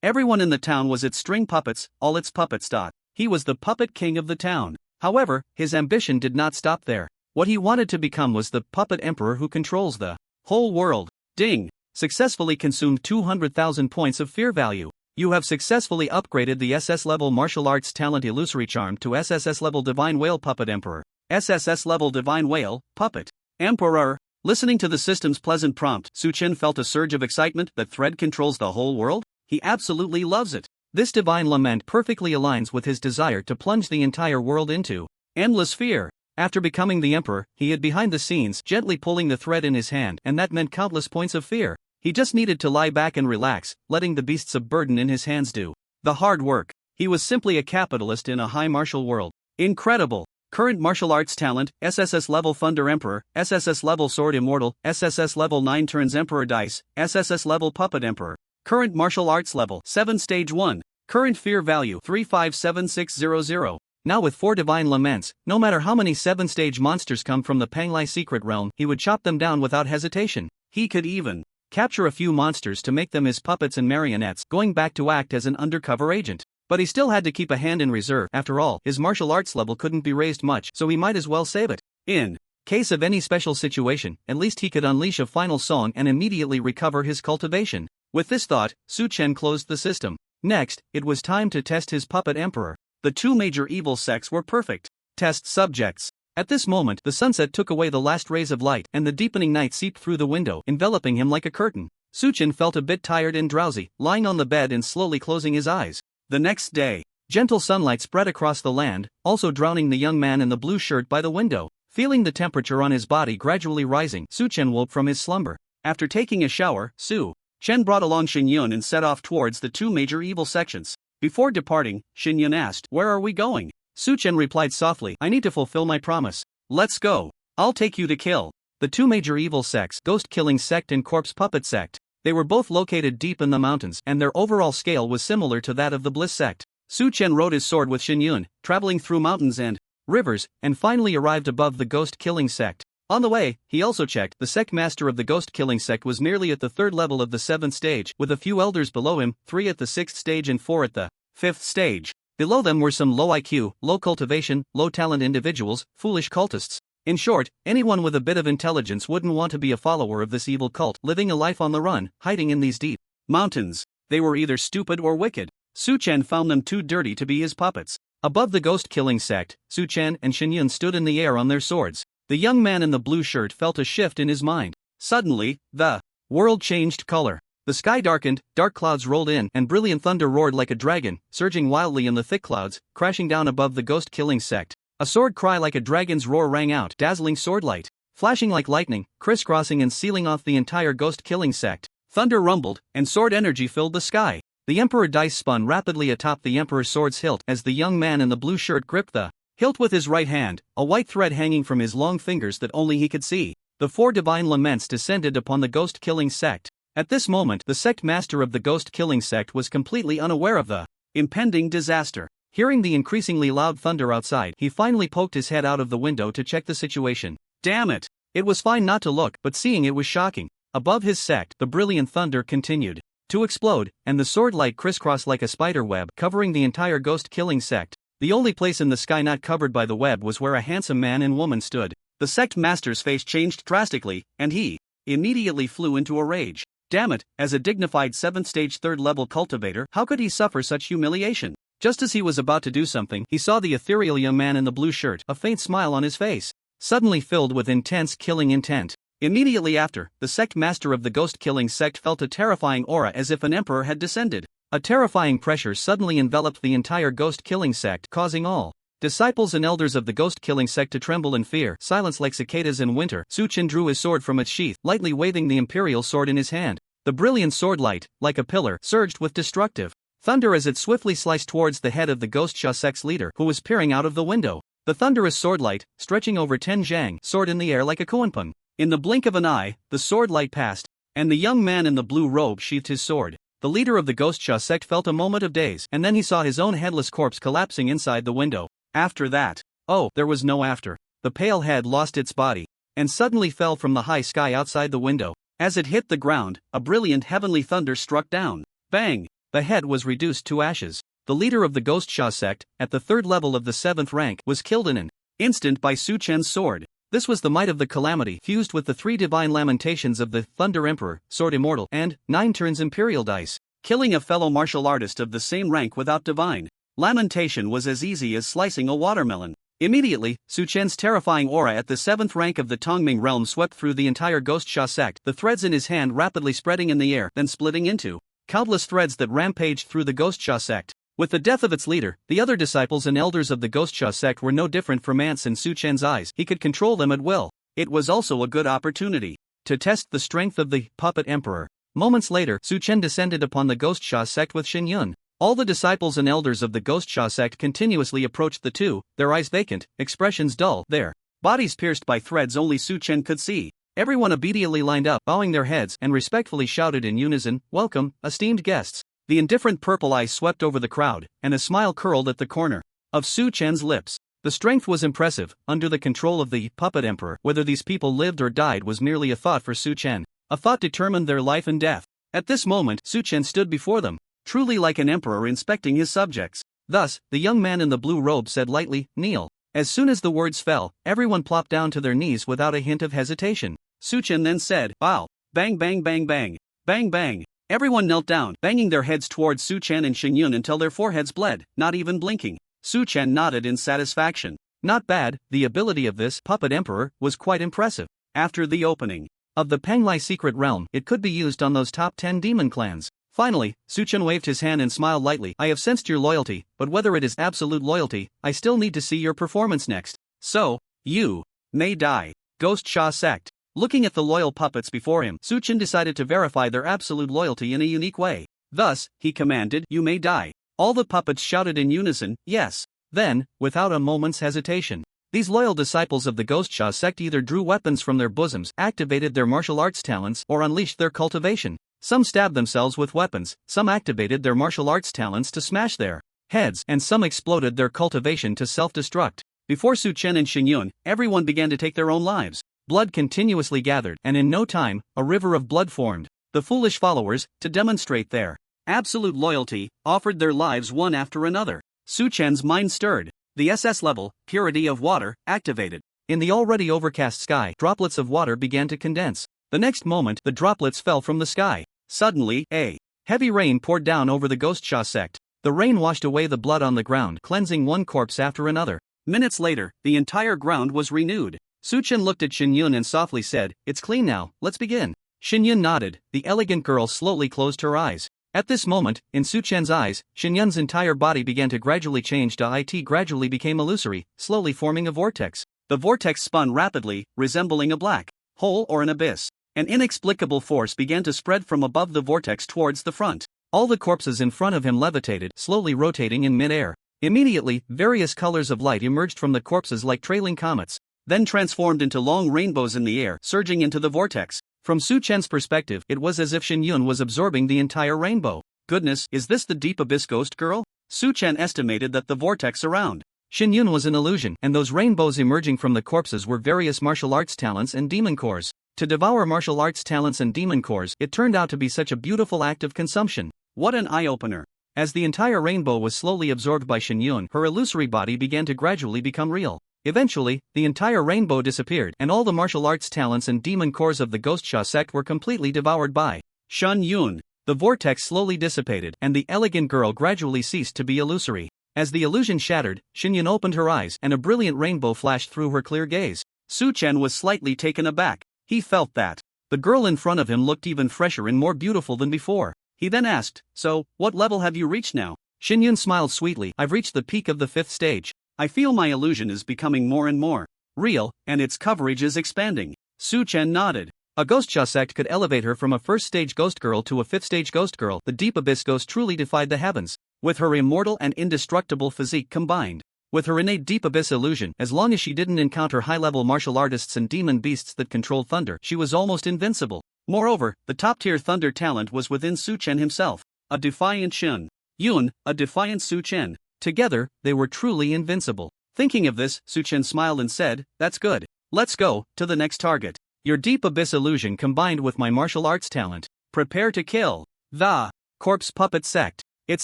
Everyone in the town was its string puppets, all its puppets. He was the puppet king of the town. However, his ambition did not stop there. What he wanted to become was the puppet emperor who controls the whole world. Ding! Successfully consumed 200,000 points of fear value. You have successfully upgraded the SS level martial arts talent Illusory Charm to SSS level Divine Whale Puppet Emperor. SSS level Divine Whale Puppet Emperor. Listening to the system's pleasant prompt, Su-Chen felt a surge of excitement. That thread controls the whole world? He absolutely loves it. This divine lament perfectly aligns with his desire to plunge the entire world into endless fear. After becoming the emperor, he hid behind the scenes, gently pulling the thread in his hand, and that meant countless points of fear. He just needed to lie back and relax, letting the beasts of burden in his hands do the hard work. He was simply a capitalist in a high martial world. Incredible! Current martial arts talent, SSS level Thunder Emperor, SSS level Sword Immortal, SSS level 9 Turns Emperor Dice, SSS level Puppet Emperor. Current martial arts level 7 Stage 1. Current fear value 357600. Now with 4 divine laments, no matter how many 7-stage monsters come from the Panglai secret realm, he would chop them down without hesitation. He could even capture a few monsters to make them his puppets and marionettes, going back to act as an undercover agent. But he still had to keep a hand in reserve. After all, his martial arts level couldn't be raised much, so he might as well save it. In case of any special situation, at least he could unleash a final song and immediately recover his cultivation. With this thought, Su-Chen closed the system. Next, it was time to test his puppet emperor. The 2 major evil sects were perfect test subjects. At this moment, the sunset took away the last rays of light, and the deepening night seeped through the window, enveloping him like a curtain. Su-Chen felt a bit tired and drowsy, lying on the bed and slowly closing his eyes. The next day, gentle sunlight spread across the land, also drowning the young man in the blue shirt by the window. Feeling the temperature on his body gradually rising, Su-Chen woke from his slumber. After taking a shower, Su-Chen brought along Xingyun and set off towards the 2 major evil sections. Before departing, Xingyun asked, "Where are we going?" Su-Chen replied softly, "I need to fulfill my promise. Let's go. I'll take you to kill." The 2 major evil sects, Ghost Killing Sect and Corpse Puppet Sect. They were both located deep in the mountains, and their overall scale was similar to that of the Bliss Sect. Su-Chen rode his sword with Xingyun, traveling through mountains and rivers, and finally arrived above the Ghost Killing Sect. On the way, he also checked. The sect master of the Ghost Killing Sect was merely at the 3rd level of the 7th stage, with a few elders below him, 3 at the 6th stage and 4 at the 5th stage. Below them were some low IQ, low cultivation, low talent individuals, foolish cultists. In short, anyone with a bit of intelligence wouldn't want to be a follower of this evil cult, living a life on the run, hiding in these deep mountains. They were either stupid or wicked. Su-Chen found them too dirty to be his puppets. Above the Ghost Killing Sect, Su-Chen and Xingyun stood in the air on their swords. The young man in the blue shirt felt a shift in his mind. Suddenly, the world changed color. The sky darkened, dark clouds rolled in, and brilliant thunder roared like a dragon, surging wildly in the thick clouds, crashing down above the Ghost Killing Sect. A sword cry like a dragon's roar rang out, dazzling swordlight, flashing like lightning, crisscrossing and sealing off the entire Ghost Killing Sect. Thunder rumbled, and sword energy filled the sky. The Emperor dice spun rapidly atop the Emperor's sword's hilt as the young man in the blue shirt gripped the hilt with his right hand, a white thread hanging from his long fingers that only he could see. The 4 divine laments descended upon the Ghost Killing Sect. At this moment, the sect master of the Ghost Killing Sect was completely unaware of the impending disaster. Hearing the increasingly loud thunder outside, he finally poked his head out of the window to check the situation. Damn it! It was fine not to look, but seeing it was shocking. Above his sect, the brilliant thunder continued to explode, and the sword light crisscrossed like a spider web, covering the entire Ghost Killing Sect. The only place in the sky not covered by the web was where a handsome man and woman stood. The sect master's face changed drastically, and he immediately flew into a rage. Damn it, as a dignified 7th stage 3rd level cultivator, how could he suffer such humiliation? Just as he was about to do something, he saw the ethereal young man in the blue shirt, a faint smile on his face, suddenly filled with intense killing intent. Immediately after, the sect master of the ghost-killing sect felt a terrifying aura as if an emperor had descended. A terrifying pressure suddenly enveloped the entire ghost-killing sect, causing all disciples and elders of the ghost-killing sect to tremble in fear. Silence like cicadas in winter. Suchen drew his sword from its sheath, lightly waving the imperial sword in his hand. The brilliant sword light, like a pillar, surged with destructive thunder as it swiftly sliced towards the head of the ghost Sha sect's leader, who was peering out of the window. The thunderous sword light, stretching over Ten Zhang, soared in the air like a kuanpun. In the blink of an eye, the sword light passed, and the young man in the blue robe sheathed his sword. The leader of the ghost Sha sect felt a moment of daze, and then he saw his own headless corpse collapsing inside the window. After that, oh, there was no after. The pale head lost its body, and suddenly fell from the high sky outside the window. As it hit the ground, a brilliant heavenly thunder struck down. Bang! The head was reduced to ashes. The leader of the ghost Sha sect, at the 3rd level of the 7th rank, was killed in an instant by Su Chen's sword. This was the might of the calamity fused with the 3 divine lamentations of the Thunder Emperor, Sword Immortal, and 9 turns Imperial Dice. Killing a fellow martial artist of the same rank without divine lamentation was as easy as slicing a watermelon. Immediately, Su Chen's terrifying aura at the 7th rank of the Tongming realm swept through the entire ghost Sha sect, the threads in his hand rapidly spreading in the air, then splitting into countless threads that rampaged through the ghost Sha sect. With the death of its leader, the other disciples and elders of the ghost Sha sect were no different from ants in Su Chen's eyes. He could control them at will. It was also a good opportunity to test the strength of the puppet emperor. Moments later, Su Chen descended upon the ghost Sha sect with Xin Yun. All the disciples and elders of the ghost Sha sect continuously approached the two, their eyes vacant, expressions dull, their bodies pierced by threads only Su Chen could see. Everyone obediently lined up, bowing their heads, and respectfully shouted in unison, "Welcome, esteemed guests." The indifferent purple eye swept over the crowd, and a smile curled at the corner of Su Chen's lips. The strength was impressive. Under the control of the puppet emperor, whether these people lived or died was merely a thought for Su Chen. A thought determined their life and death. At this moment, Su Chen stood before them, truly like an emperor inspecting his subjects. Thus, the young man in the blue robe said lightly, "Kneel." As soon as the words fell, everyone plopped down to their knees without a hint of hesitation. Su Chen then said, "Bow." Bang bang bang bang. Bang bang. Everyone knelt down, banging their heads towards Su Chen and Xin Yun until their foreheads bled, not even blinking. Su Chen nodded in satisfaction. Not bad, the ability of this puppet emperor was quite impressive. After the opening of the Penglai secret realm, it could be used on those top 10 demon clans. Finally, Su Chen waved his hand and smiled lightly. "I have sensed your loyalty, but whether it is absolute loyalty, I still need to see your performance next. So, you may die." Ghost Sha sect. Looking at the loyal puppets before him, Su Chen decided to verify their absolute loyalty in a unique way. Thus, he commanded, "You may die." All the puppets shouted in unison, "Yes." Then, without a moment's hesitation, these loyal disciples of the Ghost Sha sect either drew weapons from their bosoms, activated their martial arts talents, or unleashed their cultivation. Some stabbed themselves with weapons, some activated their martial arts talents to smash their heads, and some exploded their cultivation to self-destruct. Before Su Chen and Xin Yun, everyone began to take their own lives. Blood continuously gathered, and in no time, a river of blood formed. The foolish followers, to demonstrate their absolute loyalty, offered their lives one after another. Su Chen's mind stirred. The SS level, purity of water, activated. In the already overcast sky, droplets of water began to condense. The next moment, the droplets fell from the sky. Suddenly, a heavy rain poured down over the Ghost Sha sect. The rain washed away the blood on the ground, cleansing one corpse after another. Minutes later, the entire ground was renewed. Su Chen looked at Xin Yun and softly said, "It's clean now, let's begin." Xin Yun nodded. The elegant girl slowly closed her eyes. At this moment, in Su Chen's eyes, Xin Yun's entire body began to gradually change to it gradually became illusory, slowly forming a vortex. The vortex spun rapidly, resembling a black hole or an abyss. An inexplicable force began to spread from above the vortex towards the front. All the corpses in front of him levitated, slowly rotating in mid-air. Immediately, various colors of light emerged from the corpses like trailing comets, then transformed into long rainbows in the air, surging into the vortex. From Su Chen's perspective, it was as if Xin Yun was absorbing the entire rainbow. Goodness, is this the deep abyss ghost girl? Su Chen estimated that the vortex around Xin Yun was an illusion, and those rainbows emerging from the corpses were various martial arts talents and demon cores. To devour martial arts talents and demon cores, it turned out to be such a beautiful act of consumption. What an eye-opener. As the entire rainbow was slowly absorbed by Xin Yun, her illusory body began to gradually become real. Eventually, the entire rainbow disappeared, and all the martial arts talents and demon cores of the Ghost Sha sect were completely devoured by Shun Yun. The vortex slowly dissipated and the elegant girl gradually ceased to be illusory. As the illusion shattered, Xinyun opened her eyes and a brilliant rainbow flashed through her clear gaze. Su Chen was slightly taken aback. He felt that the girl in front of him looked even fresher and more beautiful than before. He then asked, "So, what level have you reached now?" Xinyun smiled sweetly. "I've reached the peak of the 5th stage. I feel my illusion is becoming more and more real, and its coverage is expanding." Su Chen nodded. A ghost sect could elevate her from a 1st stage ghost girl to a 5th stage ghost girl. The deep abyss ghost truly defied the heavens. With her immortal and indestructible physique combined with her innate deep abyss illusion, as long as she didn't encounter high-level martial artists and demon beasts that controlled thunder, she was almost invincible. Moreover, the top-tier thunder talent was within Su Chen himself. A defiant Shun Yun, a defiant Su Chen. Together, they were truly invincible. Thinking of this, Su Chen smiled and said, "That's good. Let's go to the next target. Your deep abyss illusion combined with my martial arts talent. Prepare to kill." The Corpse Puppet Sect. Its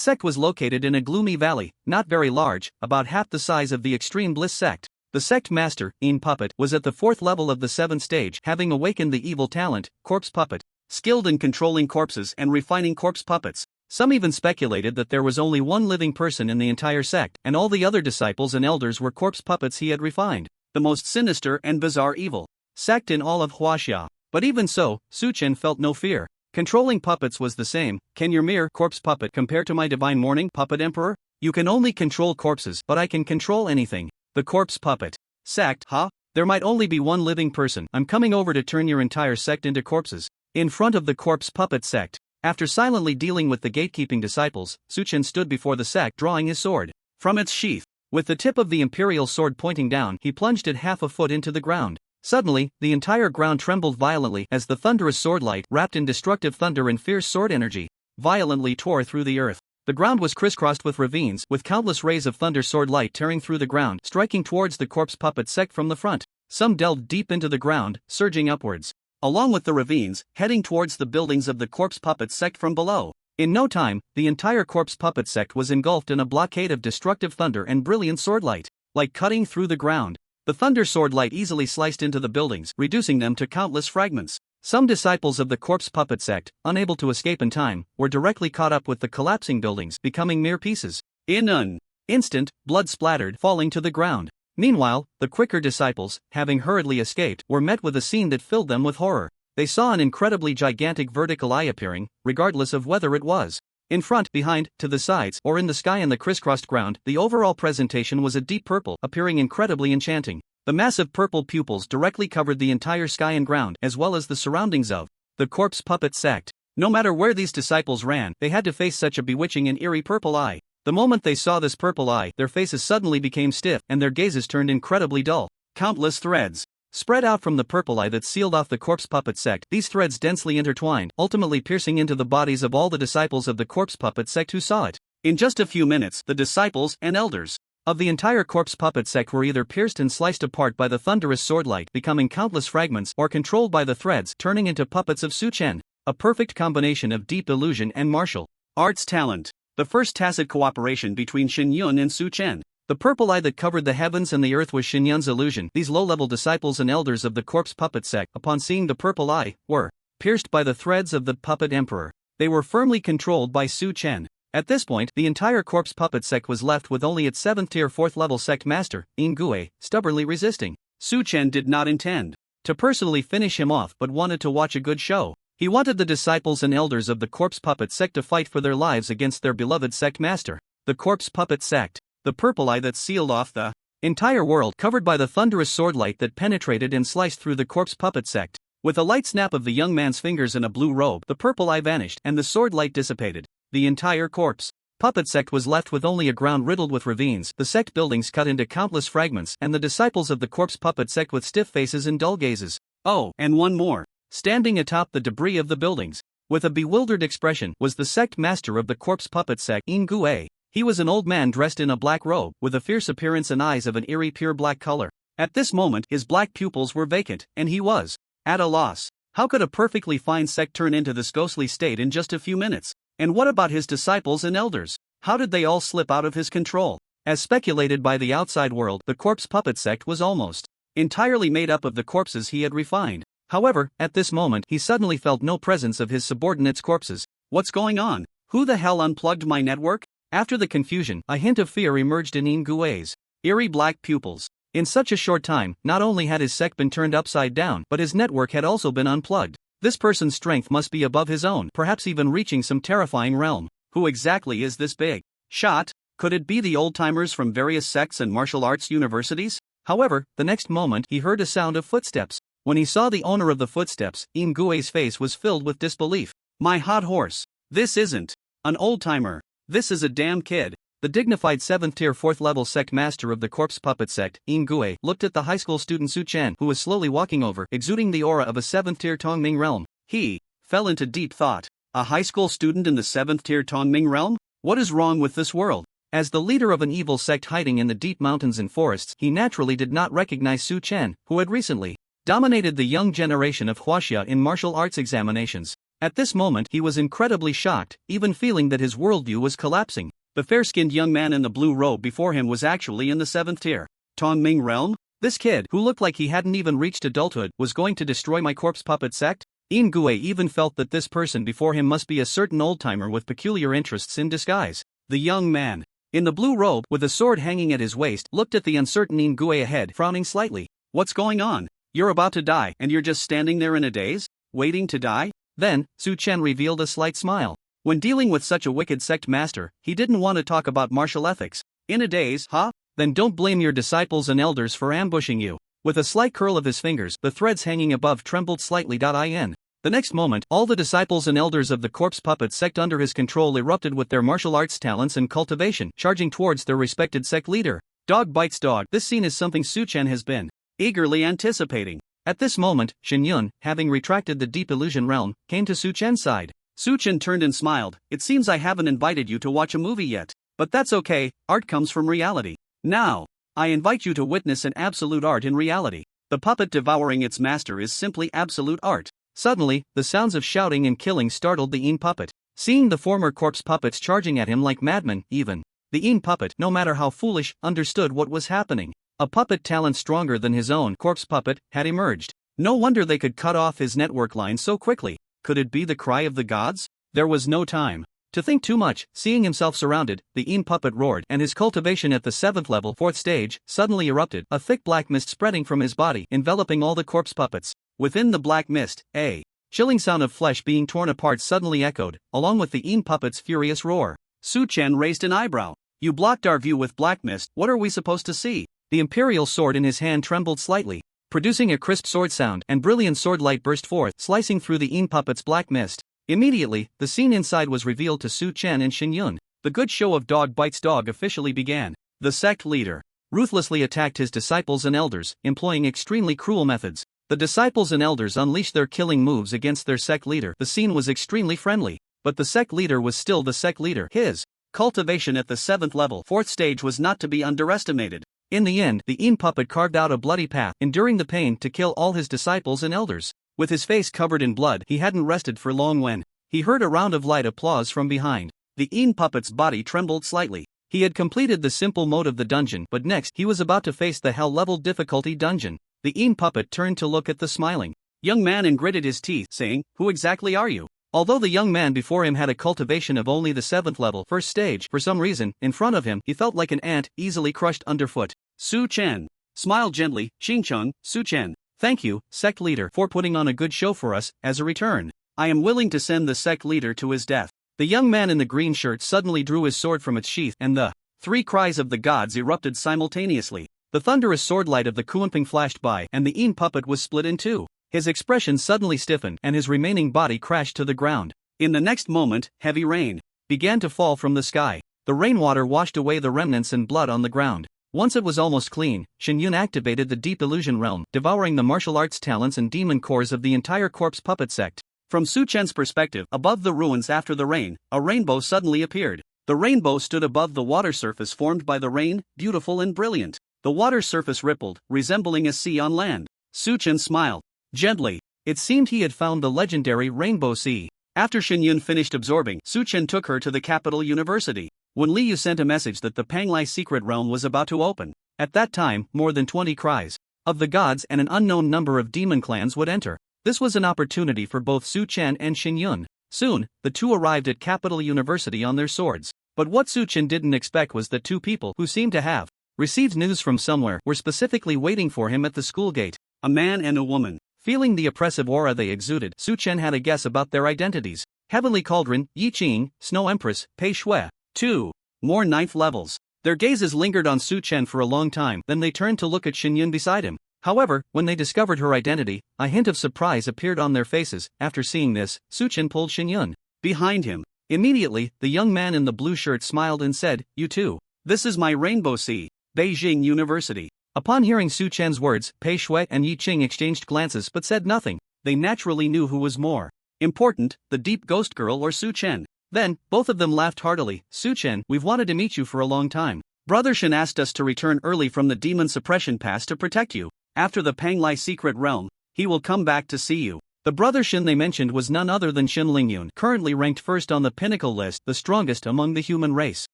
sect was located in a gloomy valley, not very large, about half the size of the Extreme Bliss sect. The sect master, In Puppet, was at the 4th level of the 7th stage, having awakened the evil talent, Corpse Puppet, skilled in controlling corpses and refining corpse puppets. Some even speculated that there was only one living person in the entire sect, and all the other disciples and elders were corpse puppets he had refined. The most sinister and bizarre evil sect in all of Huaxia. But even so, Su Chen felt no fear. Controlling puppets was the same. "Can your mere corpse puppet compare to my divine morning puppet emperor? You can only control corpses, but I can control anything." The Corpse Puppet Sect, huh? There might only be one living person. I'm coming over to turn your entire sect into corpses. In front of the Corpse Puppet Sect, after silently dealing with the gatekeeping disciples, Su Chen stood before the sect drawing his sword from its sheath. With the tip of the imperial sword pointing down, he plunged it half a foot into the ground. Suddenly, the entire ground trembled violently as the thunderous swordlight, wrapped in destructive thunder and fierce sword energy, violently tore through the earth. The ground was crisscrossed with ravines, with countless rays of thunder sword light tearing through the ground, striking towards the Corpse Puppet Sect from the front. Some delved deep into the ground, surging upwards, along with the ravines, heading towards the buildings of the Corpse Puppet Sect from below. In no time, the entire Corpse Puppet Sect was engulfed in a blockade of destructive thunder and brilliant swordlight, like cutting through the ground. The thunder sword light easily sliced into the buildings, reducing them to countless fragments. Some disciples of the Corpse Puppet Sect, unable to escape in time, were directly caught up with the collapsing buildings, becoming mere pieces. In an instant, blood splattered, falling to the ground. Meanwhile, the quicker disciples, having hurriedly escaped, were met with a scene that filled them with horror. They saw an incredibly gigantic vertical eye appearing, regardless of whether it was in front, behind, to the sides, or in the sky and the crisscrossed ground. The overall presentation was a deep purple, appearing incredibly enchanting. The massive purple pupils directly covered the entire sky and ground, as well as the surroundings of the Corpse Puppet Sect. No matter where these disciples ran, they had to face such a bewitching and eerie purple eye. The moment they saw this purple eye, their faces suddenly became stiff, and their gazes turned incredibly dull. Countless threads spread out from the purple eye that sealed off the Corpse Puppet Sect. These threads densely intertwined, ultimately piercing into the bodies of all the disciples of the Corpse Puppet Sect who saw it. In just a few minutes, the disciples and elders of the entire Corpse Puppet Sect were either pierced and sliced apart by the thunderous swordlight, becoming countless fragments, or controlled by the threads, turning into puppets of Su Chen. A perfect combination of deep illusion and martial arts talent. The first tacit cooperation between Xinyun and Su Chen. The purple eye that covered the heavens and the earth was Xinyun's illusion. These low-level disciples and elders of the Corpse Puppet Sect, upon seeing the purple eye, were pierced by the threads of the Puppet Emperor. They were firmly controlled by Su Chen. At this point, the entire Corpse Puppet Sect was left with only its 7th-tier 4th-level sect master, In Gue, stubbornly resisting. Su Chen did not intend to personally finish him off but wanted to watch a good show. He wanted the disciples and elders of the Corpse Puppet Sect to fight for their lives against their beloved sect master. The Corpse Puppet Sect. The purple eye that sealed off the entire world, covered by the thunderous swordlight that penetrated and sliced through the Corpse Puppet Sect. With a light snap of the young man's fingers in a blue robe, the purple eye vanished and the swordlight dissipated. The entire Corpse Puppet Sect was left with only a ground riddled with ravines, the sect buildings cut into countless fragments, and the disciples of the Corpse Puppet Sect with stiff faces and dull gazes. Oh, and one more. Standing atop the debris of the buildings, with a bewildered expression, was the sect master of the Corpse Puppet Sect, In Gue. He was an old man dressed in a black robe, with a fierce appearance and eyes of an eerie pure black color. At this moment, his black pupils were vacant, and he was at a loss. How could a perfectly fine sect turn into this ghostly state in just a few minutes? And what about his disciples and elders? How did they all slip out of his control? As speculated by the outside world, the Corpse Puppet Sect was almost entirely made up of the corpses he had refined. However, at this moment he suddenly felt no presence of his subordinates' corpses. What's going on? Who the hell unplugged my network? After the confusion, a hint of fear emerged in Nguye's eerie black pupils. In such a short time, not only had his sect been turned upside down, but his network had also been unplugged. This person's strength must be above his own, perhaps even reaching some terrifying realm. Who exactly is this big shot? Could it be the old-timers from various sects and martial arts universities? However, the next moment he heard a sound of footsteps. When he saw the owner of the footsteps, Nguye's face was filled with disbelief. My hot horse. This isn't an old-timer. This is a damn kid. The dignified 7th-tier 4th-level sect master of the corpse puppet sect, Nguye, looked at the high school student Su Chen, who was slowly walking over, exuding the aura of a 7th-tier Tongming realm. He fell into deep thought. A high school student in the 7th-tier Tongming realm? What is wrong with this world? As the leader of an evil sect hiding in the deep mountains and forests, he naturally did not recognize Su Chen, who had recently dominated the young generation of Huaxia in martial arts examinations. At this moment he was incredibly shocked, even feeling that his worldview was collapsing. The fair-skinned young man in the blue robe before him was actually in the 7th tier Tongming realm? This kid, who looked like he hadn't even reached adulthood, was going to destroy my corpse puppet sect? Nguye even felt that this person before him must be a certain old-timer with peculiar interests in disguise. The young man in the blue robe, with a sword hanging at his waist, looked at the uncertain Nguye ahead, frowning slightly. What's going on? You're about to die, and you're just standing there in a daze? Waiting to die? Then, Su Chen revealed a slight smile. When dealing with such a wicked sect master, he didn't want to talk about martial ethics. In a daze, huh? Then don't blame your disciples and elders for ambushing you. With a slight curl of his fingers, the threads hanging above trembled slightly. In the next moment, all the disciples and elders of the corpse puppet sect under his control erupted with their martial arts talents and cultivation, charging towards their respected sect leader. Dog bites dog. This scene is something Su Chen has been eagerly anticipating. At this moment, Shen Yun, having retracted the deep illusion realm, came to Su Chen's side. Su Chen turned and smiled. It seems I haven't invited you to watch a movie yet. But that's okay, art comes from reality. Now, I invite you to witness an absolute art in reality. The puppet devouring its master is simply absolute art. Suddenly, the sounds of shouting and killing startled the puppet. Seeing the former corpse puppets charging at him like madmen, even the puppet, no matter how foolish, understood what was happening. A puppet talent stronger than his own corpse puppet had emerged. No wonder they could cut off his network line so quickly. Could it be the cry of the gods? There was no time to think too much. Seeing himself surrounded, the puppet roared, and his cultivation at the 7th level, 4th stage, suddenly erupted, a thick black mist spreading from his body, enveloping all the corpse puppets. Within the black mist, a chilling sound of flesh being torn apart suddenly echoed, along with the puppet's furious roar. Su Chen raised an eyebrow. You blocked our view with black mist, what are we supposed to see? The imperial sword in his hand trembled slightly, producing a crisp sword sound, and brilliant sword light burst forth, slicing through the puppet's black mist. Immediately, the scene inside was revealed to Su Chen and Shen Yun. The good show of dog bites dog officially began. The sect leader ruthlessly attacked his disciples and elders, employing extremely cruel methods. The disciples and elders unleashed their killing moves against their sect leader. The scene was extremely friendly, but the sect leader was still the sect leader. His cultivation at the 7th level, 4th stage was not to be underestimated. In the end, the puppet carved out a bloody path, enduring the pain to kill all his disciples and elders. With his face covered in blood, he hadn't rested for long when he heard a round of light applause from behind. The puppet's body trembled slightly. He had completed the simple mode of the dungeon, but next he was about to face the hell-level difficulty dungeon. The puppet turned to look at the smiling young man and gritted his teeth, saying, "Who exactly are you?" Although the young man before him had a cultivation of only the 7th level, 1st stage, for some reason, in front of him, he felt like an ant, easily crushed underfoot. Su Chen smiled gently. Xingcheng, Su Chen, thank you, sect leader, for putting on a good show for us. As a return, I am willing to send the sect leader to his death. The young man in the green shirt suddenly drew his sword from its sheath, and the 3 cries of the gods erupted simultaneously. The thunderous swordlight of the Kunping flashed by, and the puppet was split in two. His expression suddenly stiffened, and his remaining body crashed to the ground. In the next moment, heavy rain began to fall from the sky. The rainwater washed away the remnants and blood on the ground. Once it was almost clean, Shen Yun activated the deep illusion realm, devouring the martial arts talents and demon cores of the entire corpse puppet sect. From Su Chen's perspective, above the ruins after the rain, a rainbow suddenly appeared. The rainbow stood above the water surface formed by the rain, beautiful and brilliant. The water surface rippled, resembling a sea on land. Su Chen smiled gently. It seemed he had found the legendary Rainbow Sea. After Shen Yun finished absorbing, Su Chen took her to the capital university. When Li Yu sent a message that the Panglai secret realm was about to open, at that time, more than 20 cries of the gods and an unknown number of demon clans would enter. This was an opportunity for both Su Chen and Shin Yun. Soon, the two arrived at Capital University on their swords. But what Su Chen didn't expect was that two people who seemed to have received news from somewhere were specifically waiting for him at the school gate. A man and a woman. Feeling the oppressive aura they exuded, Su Chen had a guess about their identities. Heavenly Cauldron, Yi Qing, Snow Empress, Pei Shui. 2 more ninth levels. Their gazes lingered on Su Chen for a long time, then they turned to look at Shin Yun beside him. However, when they discovered her identity, a hint of surprise appeared on their faces. After seeing this, Su Chen pulled Shin Yun behind him. Immediately, the young man in the blue shirt smiled and said, "You too. This is my Rainbow Sea, Beijing University." Upon hearing Su Chen's words, Pei Shui and Yi Qing exchanged glances but said nothing. They naturally knew who was more important, the deep ghost girl or Su Chen. Then, both of them laughed heartily. "Su Chen, we've wanted to meet you for a long time. Brother Shin asked us to return early from the Demon Suppression Pass to protect you. After the Panglai Secret Realm, he will come back to see you." The brother Shin they mentioned was none other than Shin Lingyun, currently ranked first on the pinnacle list, the strongest among the human race.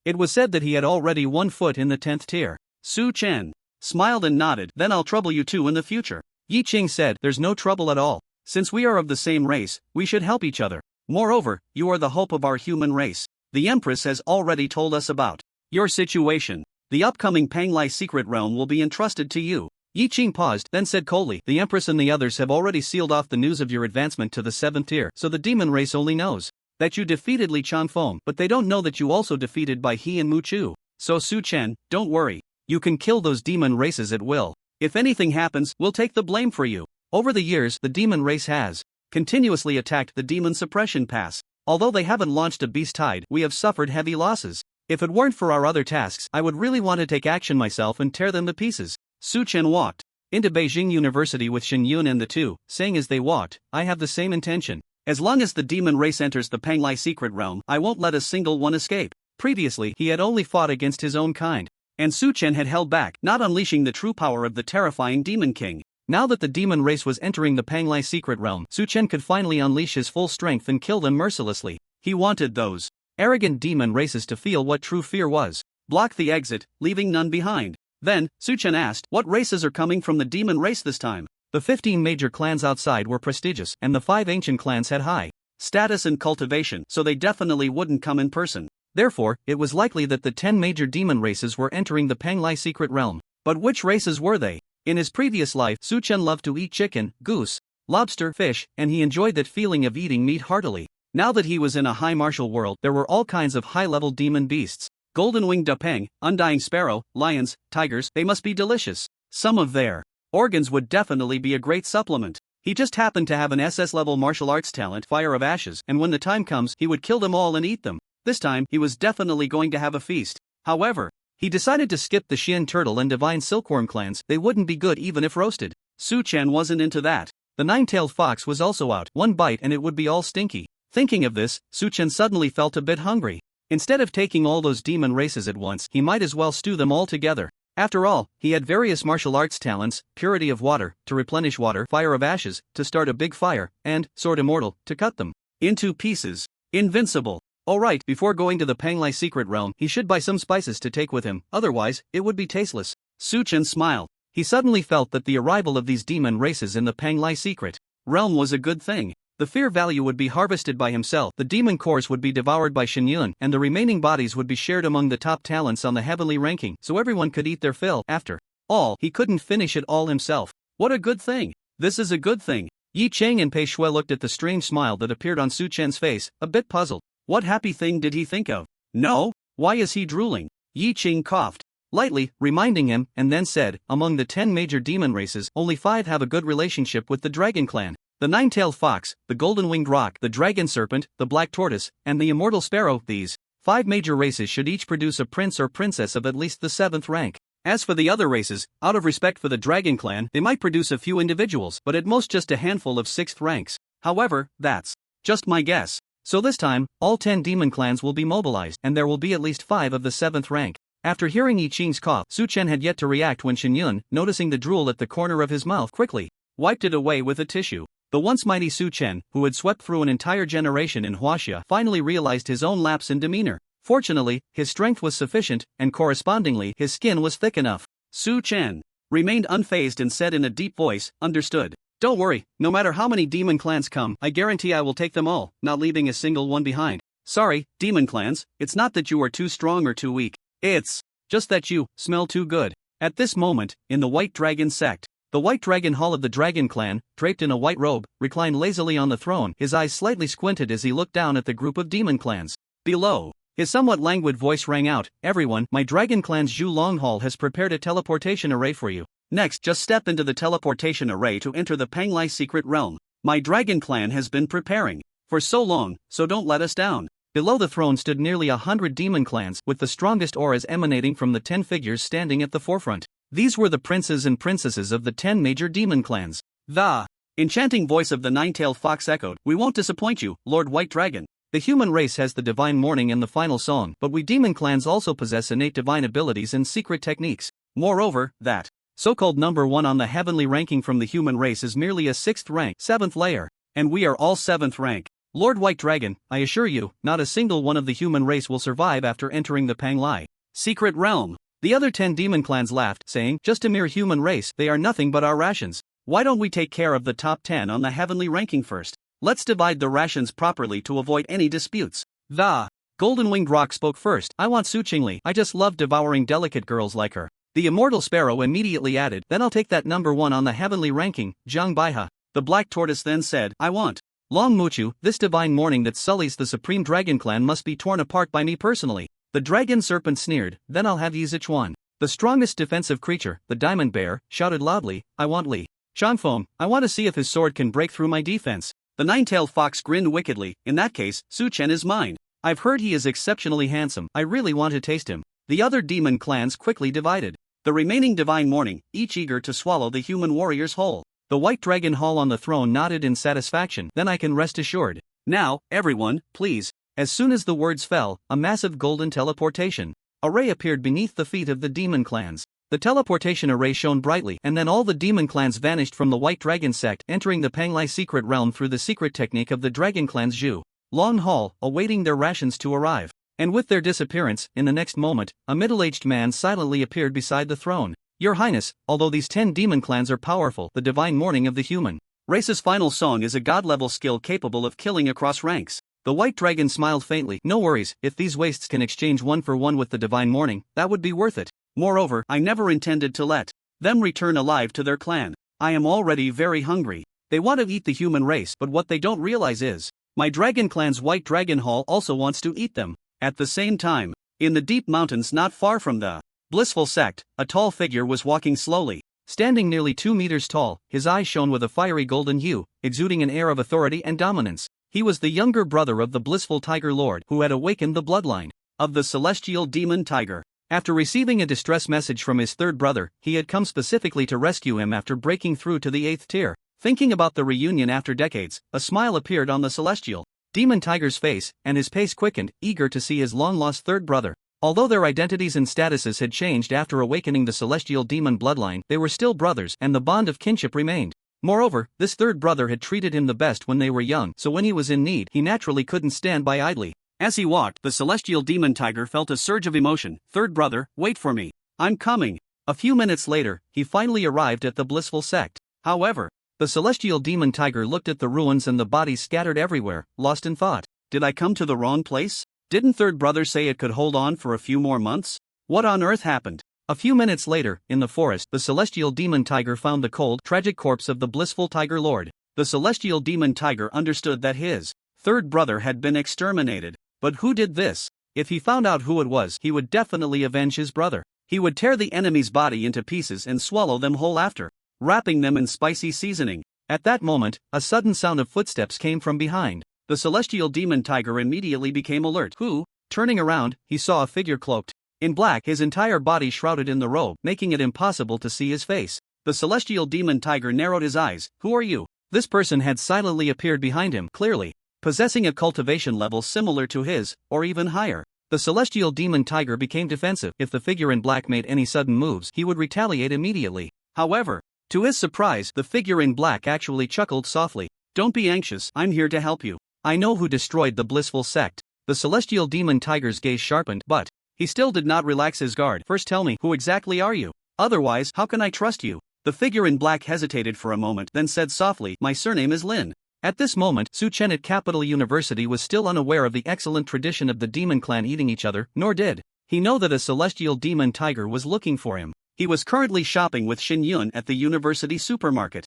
It was said that he had already 1 foot in the 10th tier. Su Chen smiled and nodded. "Then I'll trouble you too in the future." Yi Qing said, "There's no trouble at all. Since we are of the same race, we should help each other. Moreover, you are the hope of our human race. The Empress has already told us about your situation. The upcoming Panglai Secret Realm will be entrusted to you." Yi Qing paused, then said coldly, "The Empress and the others have already sealed off the news of your advancement to the 7th tier, so the demon race only knows that you defeated Li Chanfeng, but they don't know that you also defeated Bai He and Mu Chu. So Su Chen, don't worry. You can kill those demon races at will. If anything happens, we'll take the blame for you." Over the years, the demon race has continuously attacked the Demon Suppression Pass. Although they haven't launched a beast tide, we have suffered heavy losses. If it weren't for our other tasks, I would really want to take action myself and tear them to pieces. Su Chen walked into Beijing University with Shin Yun and the two, saying as they walked, "I have the same intention. As long as the demon race enters the Panglai Secret Realm, I won't let a single one escape." Previously, he had only fought against his own kind, and Su Chen had held back, not unleashing the true power of the terrifying Demon King. Now that the demon race was entering the Panglai Secret Realm, Su Chen could finally unleash his full strength and kill them mercilessly. He wanted those arrogant demon races to feel what true fear was. Block the exit, leaving none behind. Then, Su Chen asked, "What races are coming from the demon race this time?" The 15 major clans outside were prestigious, and the 5 ancient clans had high status and cultivation, so they definitely wouldn't come in person. Therefore, it was likely that the 10 major demon races were entering the Panglai Secret Realm. But which races were they? In his previous life, Su Chen loved to eat chicken, goose, lobster, fish, and he enjoyed that feeling of eating meat heartily. Now that he was in a high martial world, there were all kinds of high-level demon beasts. Golden-winged dupeng, undying sparrow, lions, tigers, they must be delicious. Some of their organs would definitely be a great supplement. He just happened to have an SS-level martial arts talent, Fire of Ashes, and when the time comes, he would kill them all and eat them. This time, he was definitely going to have a feast. However, he decided to skip the Xian Turtle and Divine Silkworm clans. They wouldn't be good even if roasted. Su Chen wasn't into that. The nine-tailed fox was also out. One bite and it would be all stinky. Thinking of this, Su Chen suddenly felt a bit hungry. Instead of taking all those demon races at once, he might as well stew them all together. After all, he had various martial arts talents: Purity of Water, to replenish water; Fire of Ashes, to start a big fire; and Sword Immortal, to cut them into pieces. Invincible. Alright, before going to the Panglai Secret Realm, he should buy some spices to take with him, otherwise, it would be tasteless. Su Chen smiled. He suddenly felt that the arrival of these demon races in the Panglai Secret Realm was a good thing. The fear value would be harvested by himself, the demon cores would be devoured by Shin Yun, and the remaining bodies would be shared among the top talents on the heavenly ranking, so everyone could eat their fill. After all, he couldn't finish it all himself. What a good thing. This is a good thing. Yi Qing and Pei Shui looked at the strange smile that appeared on Su Chen's face, a bit puzzled. What happy thing did he think of? No? Why is he drooling? Yi Qing coughed lightly, reminding him, and then said, "Among the 10 major demon races, only 5 have a good relationship with the Dragon Clan. The nine-tailed fox, the golden-winged roc, the dragon serpent, the black tortoise, and the immortal sparrow. These 5 major races should each produce a prince or princess of at least the 7th rank. As for the other races, out of respect for the Dragon Clan, they might produce a few individuals, but at most just a handful of 6th ranks. However, that's just my guess. So this time, all 10 demon clans will be mobilized, and there will be at least 5 of the 7th rank." After hearing Yi Qing's cough, Su Chen had yet to react when Shin Yun, noticing the drool at the corner of his mouth, quickly wiped it away with a tissue. The once mighty Su Chen, who had swept through an entire generation in Huaxia, finally realized his own lapse in demeanor. Fortunately, his strength was sufficient, and correspondingly, his skin was thick enough. Su Chen remained unfazed and said in a deep voice, "Understood." Don't worry, no matter how many demon clans come, I guarantee I will take them all, not leaving a single one behind. Sorry, demon clans, it's not that you are too strong or too weak. It's just that you smell too good. At this moment, in the White Dragon sect, the White Dragon Hall of the Dragon Clan, draped in a white robe, reclined lazily on the throne, his eyes slightly squinted as he looked down at the group of demon clans. Below, his somewhat languid voice rang out, "Everyone, my Dragon Clan's Zhu Long Hall has prepared a teleportation array for you. Next, just step into the teleportation array to enter the Panglai secret realm. My Dragon Clan has been preparing for so long, so don't let us down." Below the throne stood nearly 100 demon clans, with the strongest auras emanating from the 10 figures standing at the forefront. These were the princes and princesses of the 10 major demon clans. The enchanting voice of the nine-tailed fox echoed, "We won't disappoint you, Lord White Dragon. The human race has the divine morning and the final song, but we demon clans also possess innate divine abilities and secret techniques. Moreover, that so-called number 1 on the heavenly ranking from the human race is merely a 6th rank, 7th layer, and we are all 7th rank. Lord White Dragon, I assure you, not a single one of the human race will survive after entering the Panglai secret realm." The other 10 demon clans laughed, saying, "Just a mere human race, they are nothing but our rations. Why don't we take care of the top 10 on the heavenly ranking first? Let's divide the rations properly to avoid any disputes." The golden-winged rock spoke first. "I want Su Qingli. I just love devouring delicate girls like her." The immortal sparrow immediately added, "Then I'll take that number 1 on the heavenly ranking, Jiang Baihe." The black tortoise then said, "I want Long Muchu. This divine morning that sullies the supreme dragon clan must be torn apart by me personally." The dragon serpent sneered, "Then I'll have Yizichuan." The strongest defensive creature, the diamond bear, shouted loudly, "I want Li Changfeng. I want to see if his sword can break through my defense." The nine-tailed fox grinned wickedly, "In that case, Su Chen is mine. I've heard he is exceptionally handsome. I really want to taste him." The other demon clans quickly divided. The remaining divine morning, each eager to swallow the human warriors whole. The White Dragon Hall on the throne nodded in satisfaction. "Then I can rest assured. Now, everyone, please." As soon as the words fell, a massive golden teleportation array appeared beneath the feet of the demon clans. The teleportation array shone brightly, and then all the demon clans vanished from the White Dragon sect, entering the Panglai secret realm through the secret technique of the Dragon Clan's Zhu Long Hall, awaiting their rations to arrive. And with their disappearance, in the next moment, a middle-aged man silently appeared beside the throne. "Your Highness, although these 10 demon clans are powerful, the divine morning of the human race's final song is a god-level skill capable of killing across ranks." The white dragon smiled faintly. "No worries, if these wastes can exchange 1 for 1 with the divine morning, that would be worth it. Moreover, I never intended to let them return alive to their clan. I am already very hungry. They want to eat the human race, but what they don't realize is, my dragon clan's White Dragon Hall also wants to eat them." At the same time, in the deep mountains not far from the blissful sect, a tall figure was walking slowly. Standing nearly 2 meters tall, his eyes shone with a fiery golden hue, exuding an air of authority and dominance. He was the younger brother of the blissful Tiger Lord, who had awakened the bloodline of the celestial demon tiger. After receiving a distress message from his third brother, he had come specifically to rescue him after breaking through to the 8th tier. Thinking about the reunion after decades, a smile appeared on the celestial demon tiger's face, and his pace quickened, eager to see his long-lost third brother. Although their identities and statuses had changed after awakening the celestial demon bloodline, they were still brothers, and the bond of kinship remained. Moreover, this third brother had treated him the best when they were young, so when he was in need, he naturally couldn't stand by idly. As he walked, the celestial demon tiger felt a surge of emotion. "Third brother, wait for me. I'm coming." A few minutes later, he finally arrived at the blissful sect. However, the celestial demon tiger looked at the ruins and the bodies scattered everywhere, lost in thought. "Did I come to the wrong place? Didn't third brother say it could hold on for a few more months? What on earth happened?" A few minutes later, in the forest, the celestial demon tiger found the cold, tragic corpse of the blissful Tiger Lord. The celestial demon tiger understood that his third brother had been exterminated. But who did this? If he found out who it was, he would definitely avenge his brother. He would tear the enemy's body into pieces and swallow them whole after wrapping them in spicy seasoning. At that moment, a sudden sound of footsteps came from behind. The celestial demon tiger immediately became alert. Who? Turning around, he saw a figure cloaked in black, his entire body shrouded in the robe, making it impossible to see his face. The celestial demon tiger narrowed his eyes. "Who are you?" This person had silently appeared behind him, clearly possessing a cultivation level similar to his, or even higher. The celestial demon tiger became defensive. If the figure in black made any sudden moves, he would retaliate immediately. However, to his surprise, the figure in black actually chuckled softly. "Don't be anxious, I'm here to help you. I know who destroyed the blissful sect." The celestial demon tiger's gaze sharpened, but he still did not relax his guard. "First tell me, who exactly are you? Otherwise, how can I trust you?" The figure in black hesitated for a moment, then said softly, "My surname is Lin." At this moment, Su Chen at Capital University was still unaware of the excellent tradition of the demon clan eating each other, nor did he know that a celestial demon tiger was looking for him. He was currently shopping with Xin Yun at the university supermarket.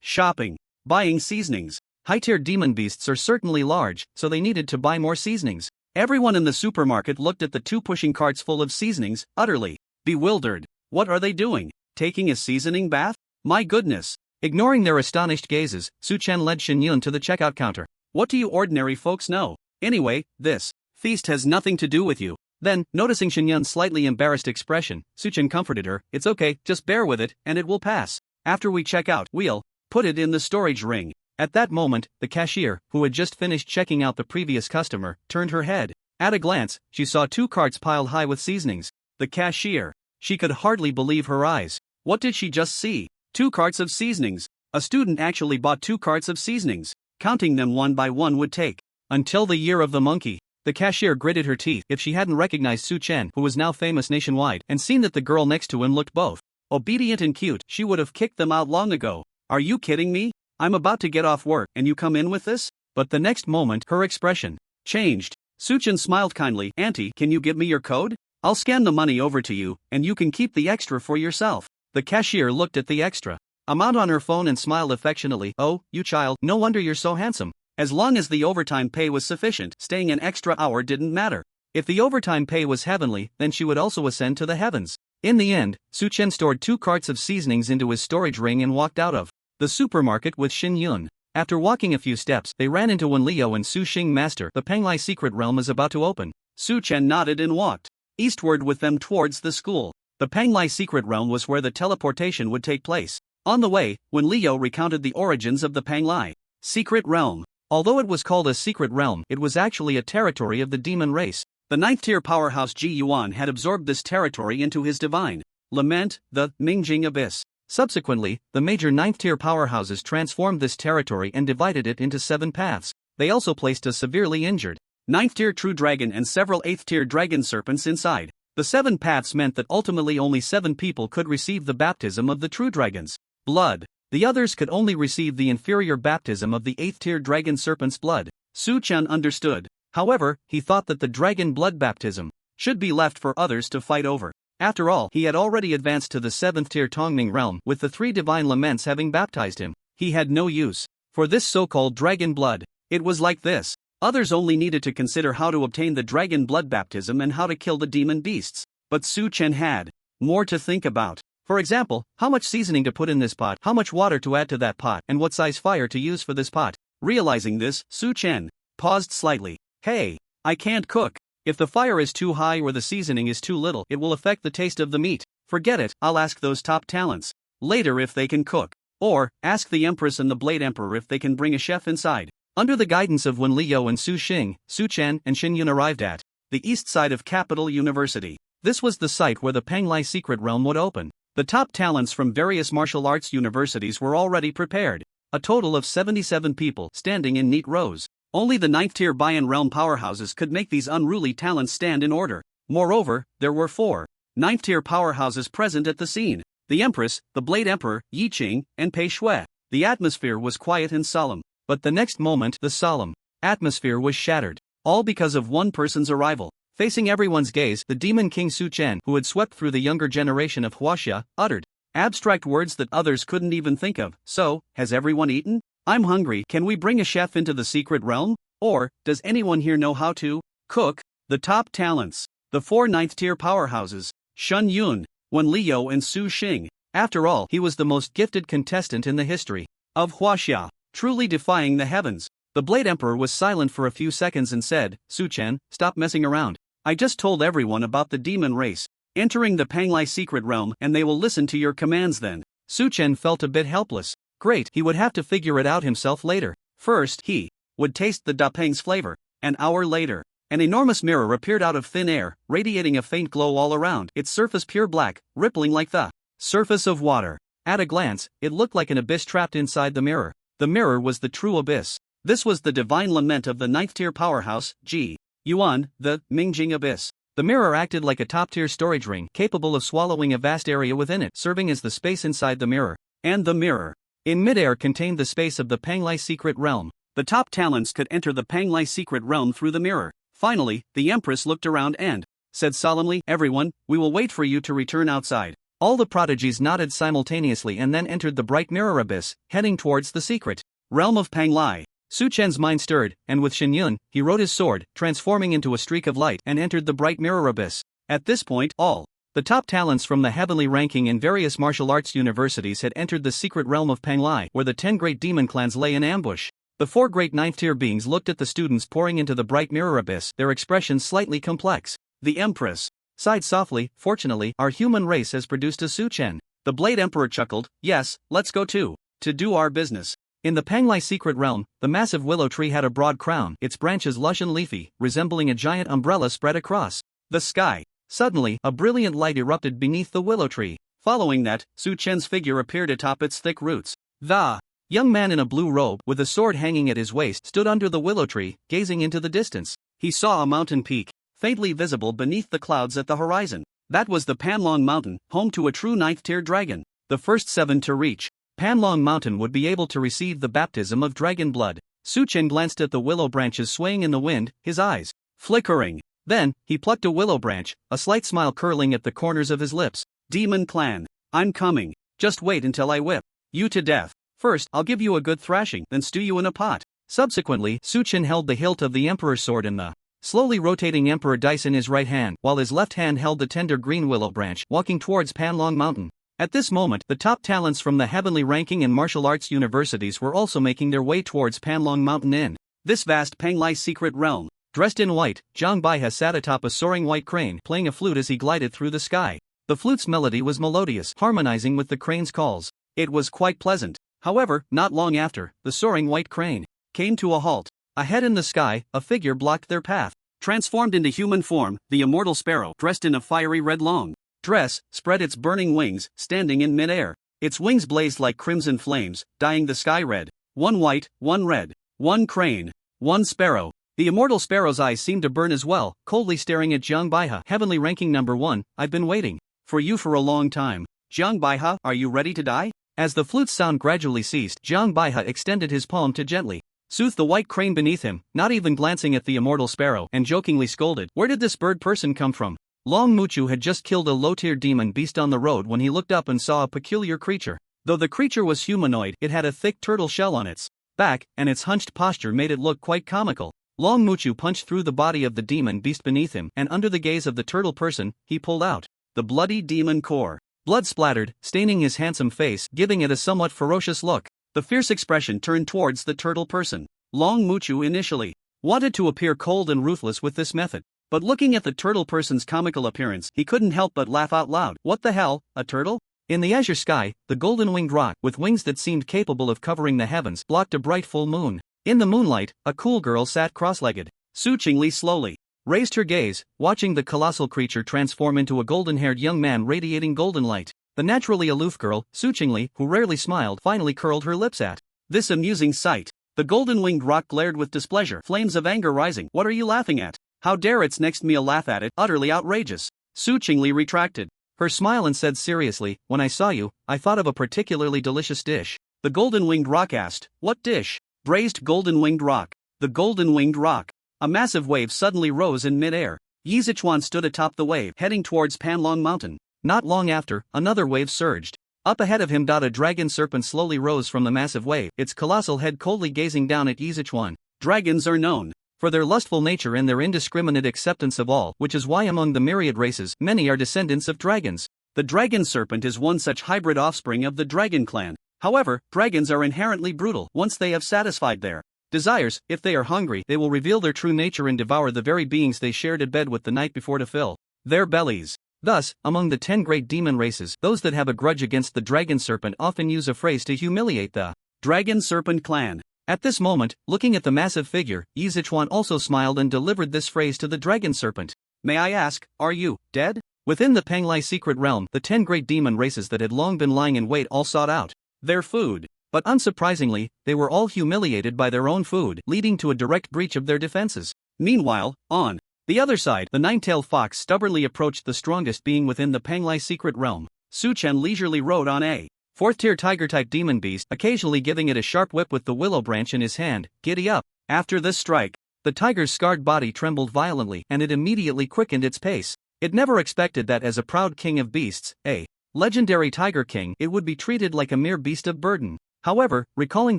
Shopping. Buying seasonings. High-tier demon beasts are certainly large, so they needed to buy more seasonings. Everyone in the supermarket looked at the two pushing carts full of seasonings, utterly bewildered. What are they doing? Taking a seasoning bath? My goodness. Ignoring their astonished gazes, Su Chen led Xin Yun to the checkout counter. What do you ordinary folks know? Anyway, this feast has nothing to do with you. Then, noticing Xin Yun's slightly embarrassed expression, Su Chen comforted her. It's okay, just bear with it, and it will pass. After we check out, we'll put it in the storage ring. At that moment, the cashier, who had just finished checking out the previous customer, turned her head. At a glance, she saw two carts piled high with seasonings. The cashier. She could hardly believe her eyes. What did she just see? 2 carts of seasonings. A student actually bought 2 carts of seasonings. Counting them one by one would take until the year of the monkey. The cashier gritted her teeth. If she hadn't recognized Su Chen, who was now famous nationwide, and seen that the girl next to him looked both obedient and cute, she would have kicked them out long ago. Are you kidding me? I'm about to get off work, and you come in with this? But the next moment, her expression changed. Su Chen smiled kindly. Auntie, can you give me your code? I'll scan the money over to you, and you can keep the extra for yourself. The cashier looked at the extra amount on her phone and smiled affectionately. Oh, you child, no wonder you're so handsome. As long as the overtime pay was sufficient, staying an extra hour didn't matter. If the overtime pay was heavenly, then she would also ascend to the heavens. In the end, Su Chen stored 2 carts of seasonings into his storage ring and walked out of the supermarket with Xin Yun. After walking a few steps, they ran into Wen Liu and Su Xing. Master, the Penglai secret realm is about to open. Su Chen nodded and walked eastward with them towards the school. The Penglai secret realm was where the teleportation would take place. On the way, Wen Liu recounted the origins of the Penglai secret realm. Although it was called a secret realm, it was actually a territory of the demon race. The 9th-tier powerhouse Ji Yuan had absorbed this territory into his divine lament, the Mingjing Abyss. Subsequently, the major 9th-tier powerhouses transformed this territory and divided it into 7 paths. They also placed a severely injured 9th-tier true dragon and several 8th-tier dragon serpents inside. The 7 paths meant that ultimately only 7 people could receive the baptism of the true dragon's blood. The others could only receive the inferior baptism of the 8th-tier dragon serpent's blood. Su Chen understood. However, he thought that the dragon blood baptism should be left for others to fight over. After all, he had already advanced to the 7th-tier Tongming realm, with the 3 divine laments having baptized him. He had no use for this so-called dragon blood. It was like this. Others only needed to consider how to obtain the dragon blood baptism and how to kill the demon beasts. But Su Chen had more to think about. For example, how much seasoning to put in this pot, how much water to add to that pot, and what size fire to use for this pot. Realizing this, Su Chen paused slightly. Hey, I can't cook. If the fire is too high or the seasoning is too little, it will affect the taste of the meat. Forget it, I'll ask those top talents later if they can cook. Or, ask the Empress and the Blade Emperor if they can bring a chef inside. Under the guidance of Wen Liu and Su Xing, Su Chen and Xin Yun arrived at the east side of Capital University. This was the site where the Penglai secret realm would open. The top talents from various martial arts universities were already prepared. A total of 77 people standing in neat rows. Only the 9th-tier Bian realm powerhouses could make these unruly talents stand in order. Moreover, there were 4 9th-tier powerhouses present at the scene. The Empress, the Blade Emperor, Yi Qing, and Pei Shui. The atmosphere was quiet and solemn. But the next moment, the solemn atmosphere was shattered. All because of one person's arrival. Facing everyone's gaze, the demon king Su Chen, who had swept through the younger generation of Huaxia, uttered abstract words that others couldn't even think of. So, has everyone eaten? I'm hungry. Can we bring a chef into the secret realm? Or, does anyone here know how to cook? The top talents. The 4 9th-tier powerhouses. Shun Yun, Wen Liu and Su Xing. After all, he was the most gifted contestant in the history of Huaxia. Truly defying the heavens. The Blade Emperor was silent for a few seconds and said, Su Chen, stop messing around. I just told everyone about the demon race entering the Penglai secret realm, and they will listen to your commands then. Su Chen felt a bit helpless. Great, he would have to figure it out himself later. First, he would taste the dapeng's flavor. An hour later, an enormous mirror appeared out of thin air, radiating a faint glow all around, its surface pure black, rippling like the surface of water. At a glance, it looked like an abyss trapped inside the mirror. The mirror was the true abyss. This was the divine lament of the 9th-tier powerhouse, Ji Yuan, the Mingjing Abyss. The mirror acted like a top-tier storage ring capable of swallowing a vast area within it, serving as the space inside the mirror. And the mirror, in midair, contained the space of the Panglai secret realm. The top talents could enter the Panglai secret realm through the mirror. Finally, the Empress looked around and said solemnly, "Everyone, we will wait for you to return outside." All the prodigies nodded simultaneously and then entered the bright mirror abyss, heading towards the secret realm of Panglai. Su Chen's mind stirred, and with Shen Yun, he wrote his sword, transforming into a streak of light, and entered the bright mirror abyss. At this point, all the top talents from the heavenly ranking in various martial arts universities had entered the secret realm of Panglai, where the 10 great demon clans lay in ambush. The 4 great 9th-tier beings looked at the students pouring into the bright mirror abyss, their expressions slightly complex. The Empress sighed softly. "Fortunately, our human race has produced a Su Chen." The Blade Emperor chuckled. "Yes, let's go to do our business." In the Panglai secret realm, the massive willow tree had a broad crown, its branches lush and leafy, resembling a giant umbrella spread across the sky. Suddenly, a brilliant light erupted beneath the willow tree. Following that, Su Chen's figure appeared atop its thick roots. The young man in a blue robe, with a sword hanging at his waist, stood under the willow tree, gazing into the distance. He saw a mountain peak, faintly visible beneath the clouds at the horizon. That was the Panlong Mountain, home to a true 9th-tier dragon. The first 7 to reach Panlong Mountain would be able to receive the baptism of dragon blood. Su Chen glanced at the willow branches swaying in the wind, his eyes flickering. Then, he plucked a willow branch, a slight smile curling at the corners of his lips. "Demon clan, I'm coming. Just wait until I whip you to death. First, I'll give you a good thrashing, then stew you in a pot." Subsequently, Su Chen held the hilt of the Emperor's sword and the slowly rotating Emperor dice in his right hand, while his left hand held the tender green willow branch, walking towards Panlong Mountain. At this moment, the top talents from the heavenly ranking and martial arts universities were also making their way towards Panlong Mountain in this vast Panglai secret realm. Dressed in white, Zhang Baihe sat atop a soaring white crane, playing a flute as he glided through the sky. The flute's melody was melodious, harmonizing with the crane's calls. It was quite pleasant. However, not long after, the soaring white crane came to a halt. Ahead in the sky, a figure blocked their path. Transformed into human form, the immortal sparrow, dressed in a fiery red long dress, spread its burning wings, standing in midair. Its wings blazed like crimson flames, dyeing the sky red. One white, one red. One crane. One sparrow. The immortal sparrow's eyes seemed to burn as well, coldly staring at Zhang Baihe. "Heavenly ranking number 1, I've been waiting for you for a long time. Zhang Baihe, are you ready to die?" As the flute's sound gradually ceased, Zhang Baihe extended his palm to gently soothe the white crane beneath him, not even glancing at the immortal sparrow, and jokingly scolded, "Where did this bird person come from?" Long Muchu had just killed a low-tier demon beast on the road when he looked up and saw a peculiar creature. Though the creature was humanoid, it had a thick turtle shell on its back, and its hunched posture made it look quite comical. Long Muchu punched through the body of the demon beast beneath him, and under the gaze of the turtle person, he pulled out the bloody demon core. Blood splattered, staining his handsome face, giving it a somewhat ferocious look. The fierce expression turned towards the turtle person. Long Muchu initially wanted to appear cold and ruthless with this method, but looking at the turtle person's comical appearance, he couldn't help but laugh out loud. "What the hell, a turtle?" In the azure sky, the golden-winged roc, with wings that seemed capable of covering the heavens, blocked a bright full moon. In the moonlight, a cool girl sat cross-legged. Su Qingli slowly raised her gaze, watching the colossal creature transform into a golden-haired young man radiating golden light. The naturally aloof girl, Su Qingli, who rarely smiled, finally curled her lips at this amusing sight. The golden-winged roc glared with displeasure, flames of anger rising. "What are you laughing at? How dare its next meal laugh at it? Utterly outrageous." Su Qingli retracted her smile and said seriously, "When I saw you, I thought of a particularly delicious dish." The golden-winged roc asked, "What dish?" Braised golden-winged roc. The golden-winged roc. A massive wave suddenly rose in mid-air. Yi Zichuan stood atop the wave, heading towards Panlong Mountain. Not long after, another wave surged. Up ahead of him, a dragon serpent slowly rose from the massive wave, its colossal head coldly gazing down at Yi Zichuan. Dragons are known for their lustful nature and their indiscriminate acceptance of all, which is why among the myriad races, many are descendants of dragons. The dragon serpent is one such hybrid offspring of the dragon clan. However, dragons are inherently brutal. Once they have satisfied their desires, if they are hungry, they will reveal their true nature and devour the very beings they shared a bed with the night before to fill their bellies. Thus, among the 10 great demon races, those that have a grudge against the dragon serpent often use a phrase to humiliate the dragon serpent clan. At this moment, looking at the massive figure, Yi Zichuan also smiled and delivered this phrase to the dragon serpent. "May I ask, are you dead?" Within the Panglai secret realm, the 10 great demon races that had long been lying in wait all sought out their food. But unsurprisingly, they were all humiliated by their own food, leading to a direct breach of their defenses. Meanwhile, on The other side, the nine-tailed fox stubbornly approached the strongest being within the Panglai secret realm. Su Chen leisurely rode on a fourth-tier tiger-type demon beast, occasionally giving it a sharp whip with the willow branch in his hand. Giddy up. After this strike, the tiger's scarred body trembled violently and it immediately quickened its pace. It never expected that as a proud king of beasts, a legendary tiger king, it would be treated like a mere beast of burden. However, recalling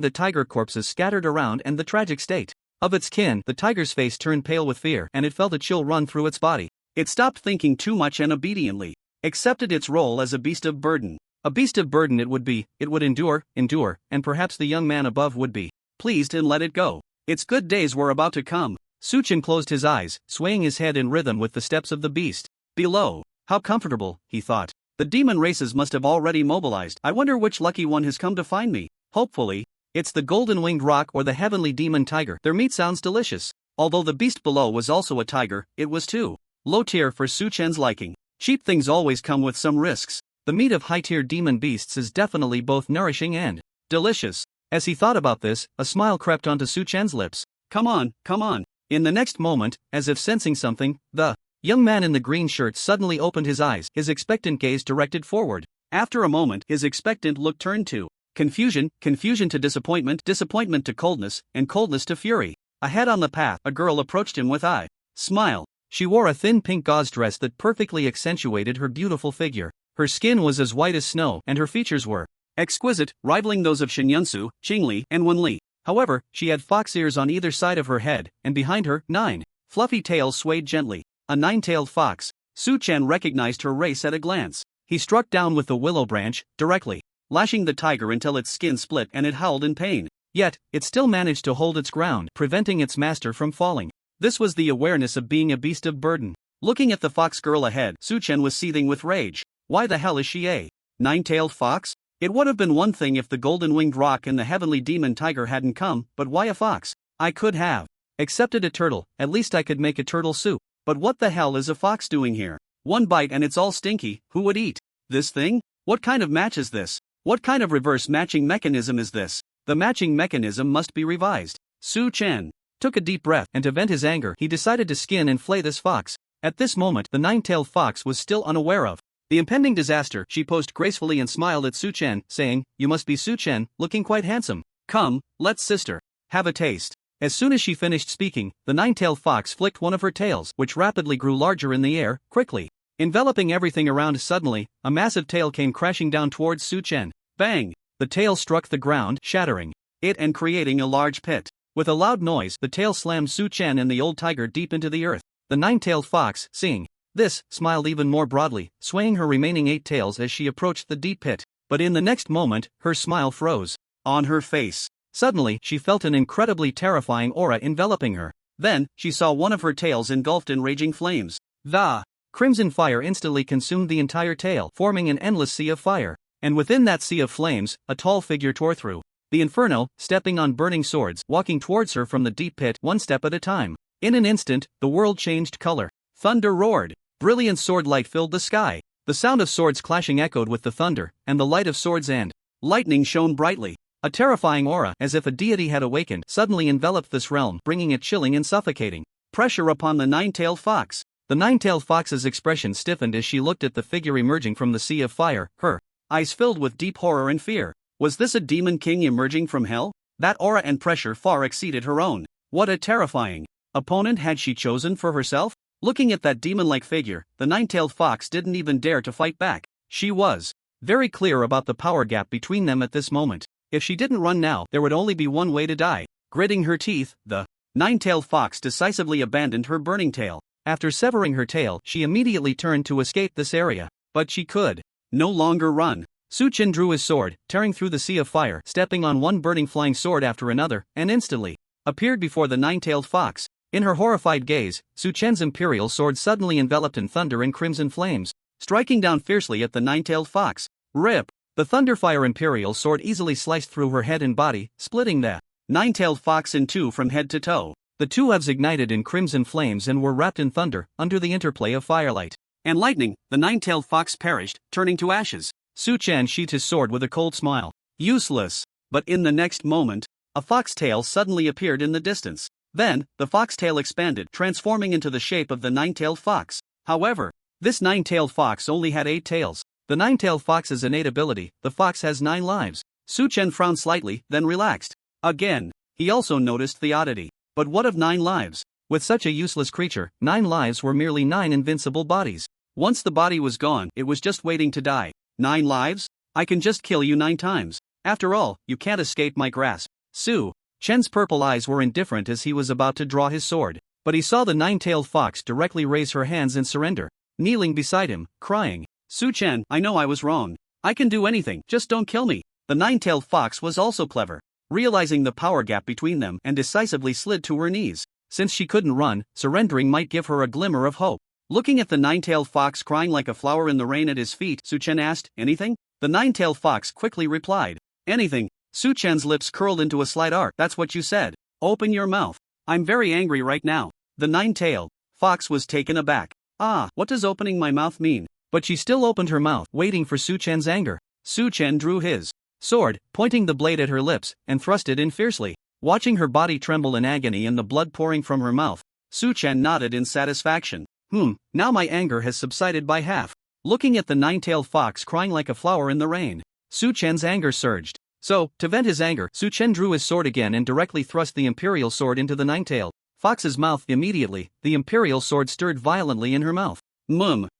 the tiger corpses scattered around and the tragic state of its kin, the tiger's face turned pale with fear and it felt a chill run through its body. It stopped thinking too much and obediently accepted its role as a beast of burden. A beast of burden it would be, it would endure, and perhaps the young man above would be pleased and let it go. Its good days were about to come. Su Chen closed his eyes, swaying his head in rhythm with the steps of the beast. Below, how comfortable, he thought. The demon races must have already mobilized. I wonder which lucky one has come to find me. Hopefully, it's the golden-winged roc or the heavenly demon tiger. Their meat sounds delicious. Although the beast below was also a tiger, it was too low tier for Su Chen's liking. Cheap things always come with some risks. The meat of high-tier demon beasts is definitely both nourishing and delicious. As he thought about this, a smile crept onto Su Chen's lips. Come on, come on. In the next moment, as if sensing something, the young man in the green shirt suddenly opened his eyes, his expectant gaze directed forward. After a moment, his expectant look turned to confusion, confusion to disappointment, disappointment to coldness, and coldness to fury. Ahead on the path, a girl approached him with a smile. She wore a thin pink gauze dress that perfectly accentuated her beautiful figure. Her skin was as white as snow, and her features were exquisite, rivaling those of Xinyunsu, Qingli, and Wenli. However, she had fox ears on either side of her head, and behind her, 9 fluffy tails swayed gently. A nine-tailed fox. Su Chen recognized her race at a glance. He struck down with the willow branch, directly lashing the tiger until its skin split and it howled in pain. Yet, it still managed to hold its ground, preventing its master from falling. This was the awareness of being a beast of burden. Looking at the fox girl ahead, Su Chen was seething with rage. Why the hell is she a nine-tailed fox? It would have been one thing if the golden-winged roc and the heavenly demon tiger hadn't come, but why a fox? I could have accepted a turtle, at least I could make a turtle soup. But what the hell is a fox doing here? One bite and it's all stinky. Who would eat this thing? What kind of match is this? What kind of reverse matching mechanism is this? The matching mechanism must be revised. Su Chen took a deep breath, and to vent his anger, he decided to skin and flay this fox. At this moment, the nine-tailed fox was still unaware of the impending disaster. She posed gracefully and smiled at Su Chen, saying, "You must be Su Chen, looking quite handsome. Come, let's sister, have a taste." As soon as she finished speaking, the nine-tailed fox flicked one of her tails, which rapidly grew larger in the air, quickly enveloping everything around. Suddenly, a massive tail came crashing down towards Su Chen. Bang! The tail struck the ground, shattering it and creating a large pit. With a loud noise, the tail slammed Su Chen and the old tiger deep into the earth. The nine-tailed fox, seeing this, smiled even more broadly, swaying her remaining 8 tails as she approached the deep pit. But in the next moment, her smile froze on her face. Suddenly, she felt an incredibly terrifying aura enveloping her. Then, she saw one of her tails engulfed in raging flames. The crimson fire instantly consumed the entire tail, forming an endless sea of fire. And within that sea of flames, a tall figure tore through the inferno, stepping on burning swords, walking towards her from the deep pit, one step at a time. In an instant, the world changed color. Thunder roared. Brilliant sword light filled the sky. The sound of swords clashing echoed with the thunder, and the light of swords and lightning shone brightly. A terrifying aura, as if a deity had awakened, suddenly enveloped this realm, bringing a chilling and suffocating pressure upon the nine-tailed fox. The nine-tailed fox's expression stiffened as she looked at the figure emerging from the sea of fire, her eyes filled with deep horror and fear. Was this a demon king emerging from hell? That aura and pressure far exceeded her own. What a terrifying opponent had she chosen for herself? Looking at that demon-like figure, the nine-tailed fox didn't even dare to fight back. She was very clear about the power gap between them at this moment. If she didn't run now, there would only be one way to die. Gritting her teeth, the nine-tailed fox decisively abandoned her burning tail. After severing her tail, she immediately turned to escape this area. But she could no longer run. Su Chen drew his sword, tearing through the sea of fire, stepping on one burning flying sword after another, and instantly appeared before the nine-tailed fox. In her horrified gaze, Su Chen's imperial sword suddenly enveloped in thunder and crimson flames, striking down fiercely at the nine-tailed fox. Rip! The Thunderfire Imperial sword easily sliced through her head and body, splitting the nine-tailed fox in two from head to toe. The two halves ignited in crimson flames and were wrapped in thunder, under the interplay of firelight and lightning. The nine-tailed fox perished, turning to ashes. Su Chen sheathed his sword with a cold smile. Useless. But in the next moment, a fox tail suddenly appeared in the distance. Then, the fox tail expanded, transforming into the shape of the nine-tailed fox. However, this nine-tailed fox only had 8 tails. The nine-tailed fox's innate ability, the fox has 9 lives. Su Chen frowned slightly, then relaxed. Again, he also noticed the oddity. But what of 9 lives? With such a useless creature, 9 lives were merely 9 invincible bodies. Once the body was gone, it was just waiting to die. 9 lives? I can just kill you 9 times. After all, you can't escape my grasp. Su Chen's purple eyes were indifferent as he was about to draw his sword. But he saw the nine-tailed fox directly raise her hands in surrender, kneeling beside him, crying, Su Chen, I know I was wrong. I can do anything, just don't kill me. The nine-tailed fox was also clever, realizing the power gap between them and decisively slid to her knees. Since she couldn't run, surrendering might give her a glimmer of hope. Looking at the nine-tailed fox crying like a flower in the rain at his feet, Su Chen asked, anything? The nine-tailed fox quickly replied, anything. Su Chen's lips curled into a slight arc. That's what you said. Open your mouth. I'm very angry right now. The nine-tailed fox was taken aback. Ah, what does opening my mouth mean? But she still opened her mouth, waiting for Su Chen's anger. Su Chen drew his sword, pointing the blade at her lips, and thrust it in fiercely. Watching her body tremble in agony and the blood pouring from her mouth, Su Chen nodded in satisfaction. Now my anger has subsided by half. Looking at the nine-tailed fox crying like a flower in the rain, Su Chen's anger surged. So, to vent his anger, Su Chen drew his sword again and directly thrust the imperial sword into the nine-tailed fox's mouth. Immediately, the imperial sword stirred violently in her mouth. The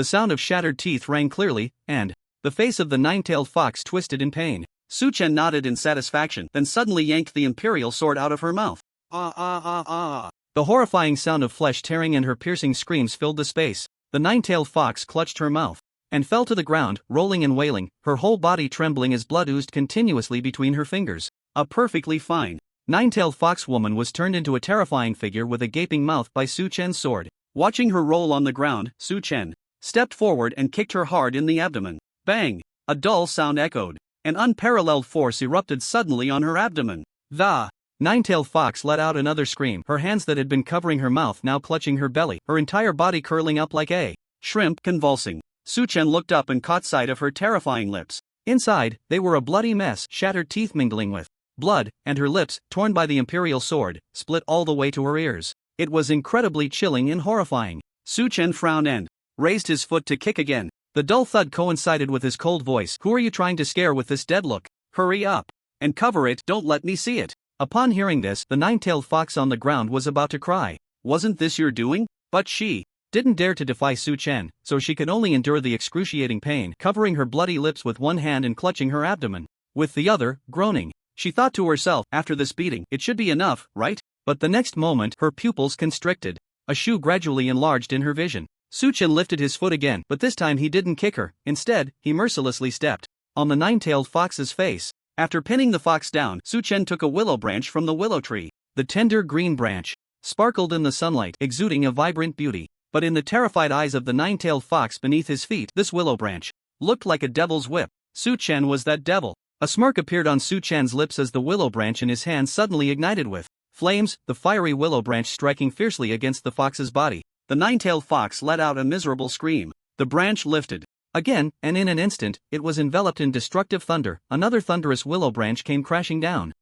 sound of shattered teeth rang clearly, and the face of the nine-tailed fox twisted in pain. Su Chen nodded in satisfaction, then suddenly yanked the imperial sword out of her mouth. The horrifying sound of flesh tearing and her piercing screams filled the space. The nine-tailed fox clutched her mouth and fell to the ground, rolling and wailing, her whole body trembling as blood oozed continuously between her fingers. A perfectly fine nine-tailed fox woman was turned into a terrifying figure with a gaping mouth by Su Chen's sword. Watching her roll on the ground, Su Chen stepped forward and kicked her hard in the abdomen. Bang! A dull sound echoed. An unparalleled force erupted suddenly on her abdomen. The nine-tailed fox let out another scream, her hands that had been covering her mouth now clutching her belly, her entire body curling up like a shrimp, convulsing. Su Chen looked up and caught sight of her terrifying lips. Inside, they were a bloody mess, shattered teeth mingling with blood, and her lips, torn by the imperial sword, split all the way to her ears. It was incredibly chilling and horrifying. Su Chen frowned and raised his foot to kick again. The dull thud coincided with his cold voice. Who are you trying to scare with this dead look? Hurry up and cover it, don't let me see it. Upon hearing this, the nine-tailed fox on the ground was about to cry. Wasn't this your doing? But she didn't dare to defy Su Chen, so she could only endure the excruciating pain, covering her bloody lips with one hand and clutching her abdomen with the other, groaning. She thought to herself, after this beating, it should be enough, right? But the next moment, her pupils constricted. A shoe gradually enlarged in her vision. Su Chen lifted his foot again, but this time he didn't kick her. Instead, he mercilessly stepped on the nine-tailed fox's face. After pinning the fox down, Su Chen took a willow branch from the willow tree. The tender green branch sparkled in the sunlight, exuding a vibrant beauty. But in the terrified eyes of the nine-tailed fox beneath his feet, this willow branch looked like a devil's whip. Su Chen was that devil. A smirk appeared on Su Chen's lips as the willow branch in his hand suddenly ignited with flames, the fiery willow branch striking fiercely against the fox's body. The nine-tailed fox let out a miserable scream. The branch lifted again, and in an instant, it was enveloped in destructive thunder. Another thunderous willow branch came crashing down.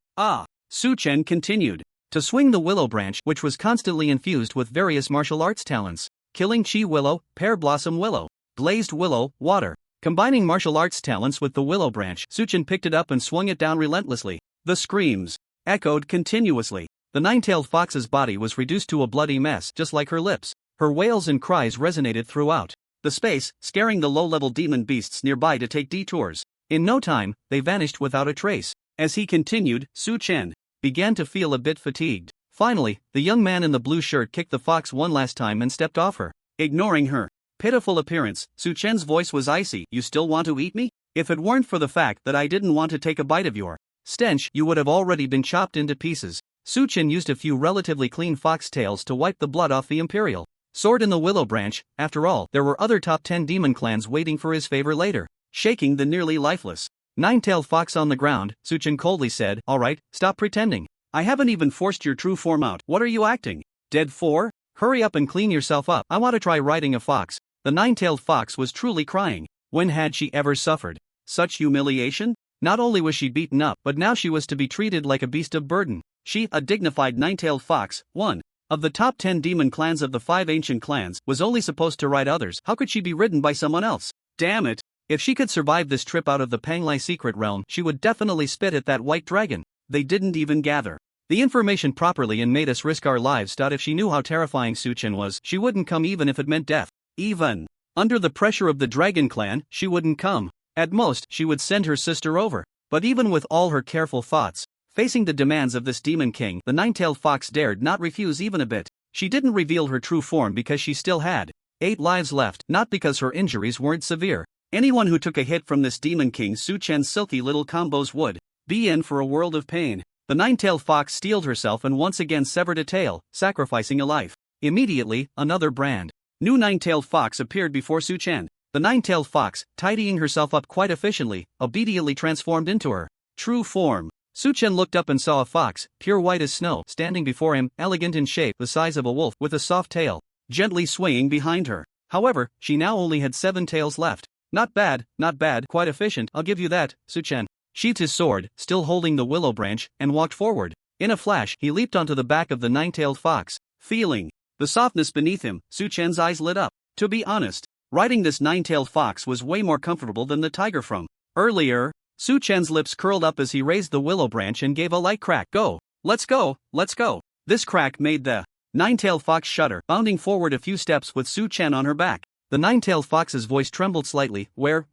Su Chen continued to swing the willow branch, which was constantly infused with various martial arts talents. Killing Chi Willow, Pear Blossom Willow, Blazed Willow, Water. Combining martial arts talents with the willow branch, Su Chen picked it up and swung it down relentlessly. The screams echoed continuously. The nine-tailed fox's body was reduced to a bloody mess, just like her lips. Her wails and cries resonated throughout the space, scaring the low-level demon beasts nearby to take detours. In no time, they vanished without a trace. As he continued, Su Chen began to feel a bit fatigued. Finally, the young man in the blue shirt kicked the fox one last time and stepped off her. Ignoring her pitiful appearance, Su Chen's voice was icy. You still want to eat me? If it weren't for the fact that I didn't want to take a bite of your stench, you would have already been chopped into pieces. Su Chen used a few relatively clean fox tails to wipe the blood off the imperial sword in the willow branch. After all, there were other top 10 demon clans waiting for his favor later. Shaking the nearly lifeless nine-tailed fox on the ground, Su Chen coldly said, "All right, stop pretending. I haven't even forced your true form out. What are you acting dead for? Hurry up and clean yourself up. I want to try riding a fox." The nine-tailed fox was truly crying. When had she ever suffered such humiliation? Not only was she beaten up, but now she was to be treated like a beast of burden. She, a dignified nine-tailed fox, one of the top 10 demon clans of the 5 ancient clans, was only supposed to ride others. How could she be ridden by someone else? Damn it! If she could survive this trip out of the Panglai secret realm, she would definitely spit at that white dragon. They didn't even gather the information properly and made us risk our lives. If she knew how terrifying Suchen was, she wouldn't come even if it meant death. Even under the pressure of the dragon clan, she wouldn't come. At most, she would send her sister over. But even with all her careful thoughts, facing the demands of this demon king, the nine-tailed fox dared not refuse even a bit. She didn't reveal her true form because she still had 8 lives left, not because her injuries weren't severe. Anyone who took a hit from this demon king Suchen's silky little combos would be in for a world of pain. The nine-tailed fox steeled herself and once again severed a tail, sacrificing a life. Immediately, another brand new nine-tailed fox appeared before Suchen. The nine-tailed fox, tidying herself up quite efficiently, obediently transformed into her true form. Suchen looked up and saw a fox, pure white as snow, standing before him, elegant in shape, the size of a wolf, with a soft tail gently swaying behind her. However, she now only had 7 tails left. Not bad, quite efficient, I'll give you that. Suchen sheathed his sword, still holding the willow branch, and walked forward. In a flash, he leaped onto the back of the nine-tailed fox. Feeling the softness beneath him, Suchen's eyes lit up. To be honest, riding this nine-tailed fox was way more comfortable than the tiger from earlier. Suchen's lips curled up as he raised the willow branch and gave a light crack. Go! Let's go! Let's go! This crack made the nine-tailed fox shudder, bounding forward a few steps with Suchen on her back. The nine-tailed fox's voice trembled slightly. Where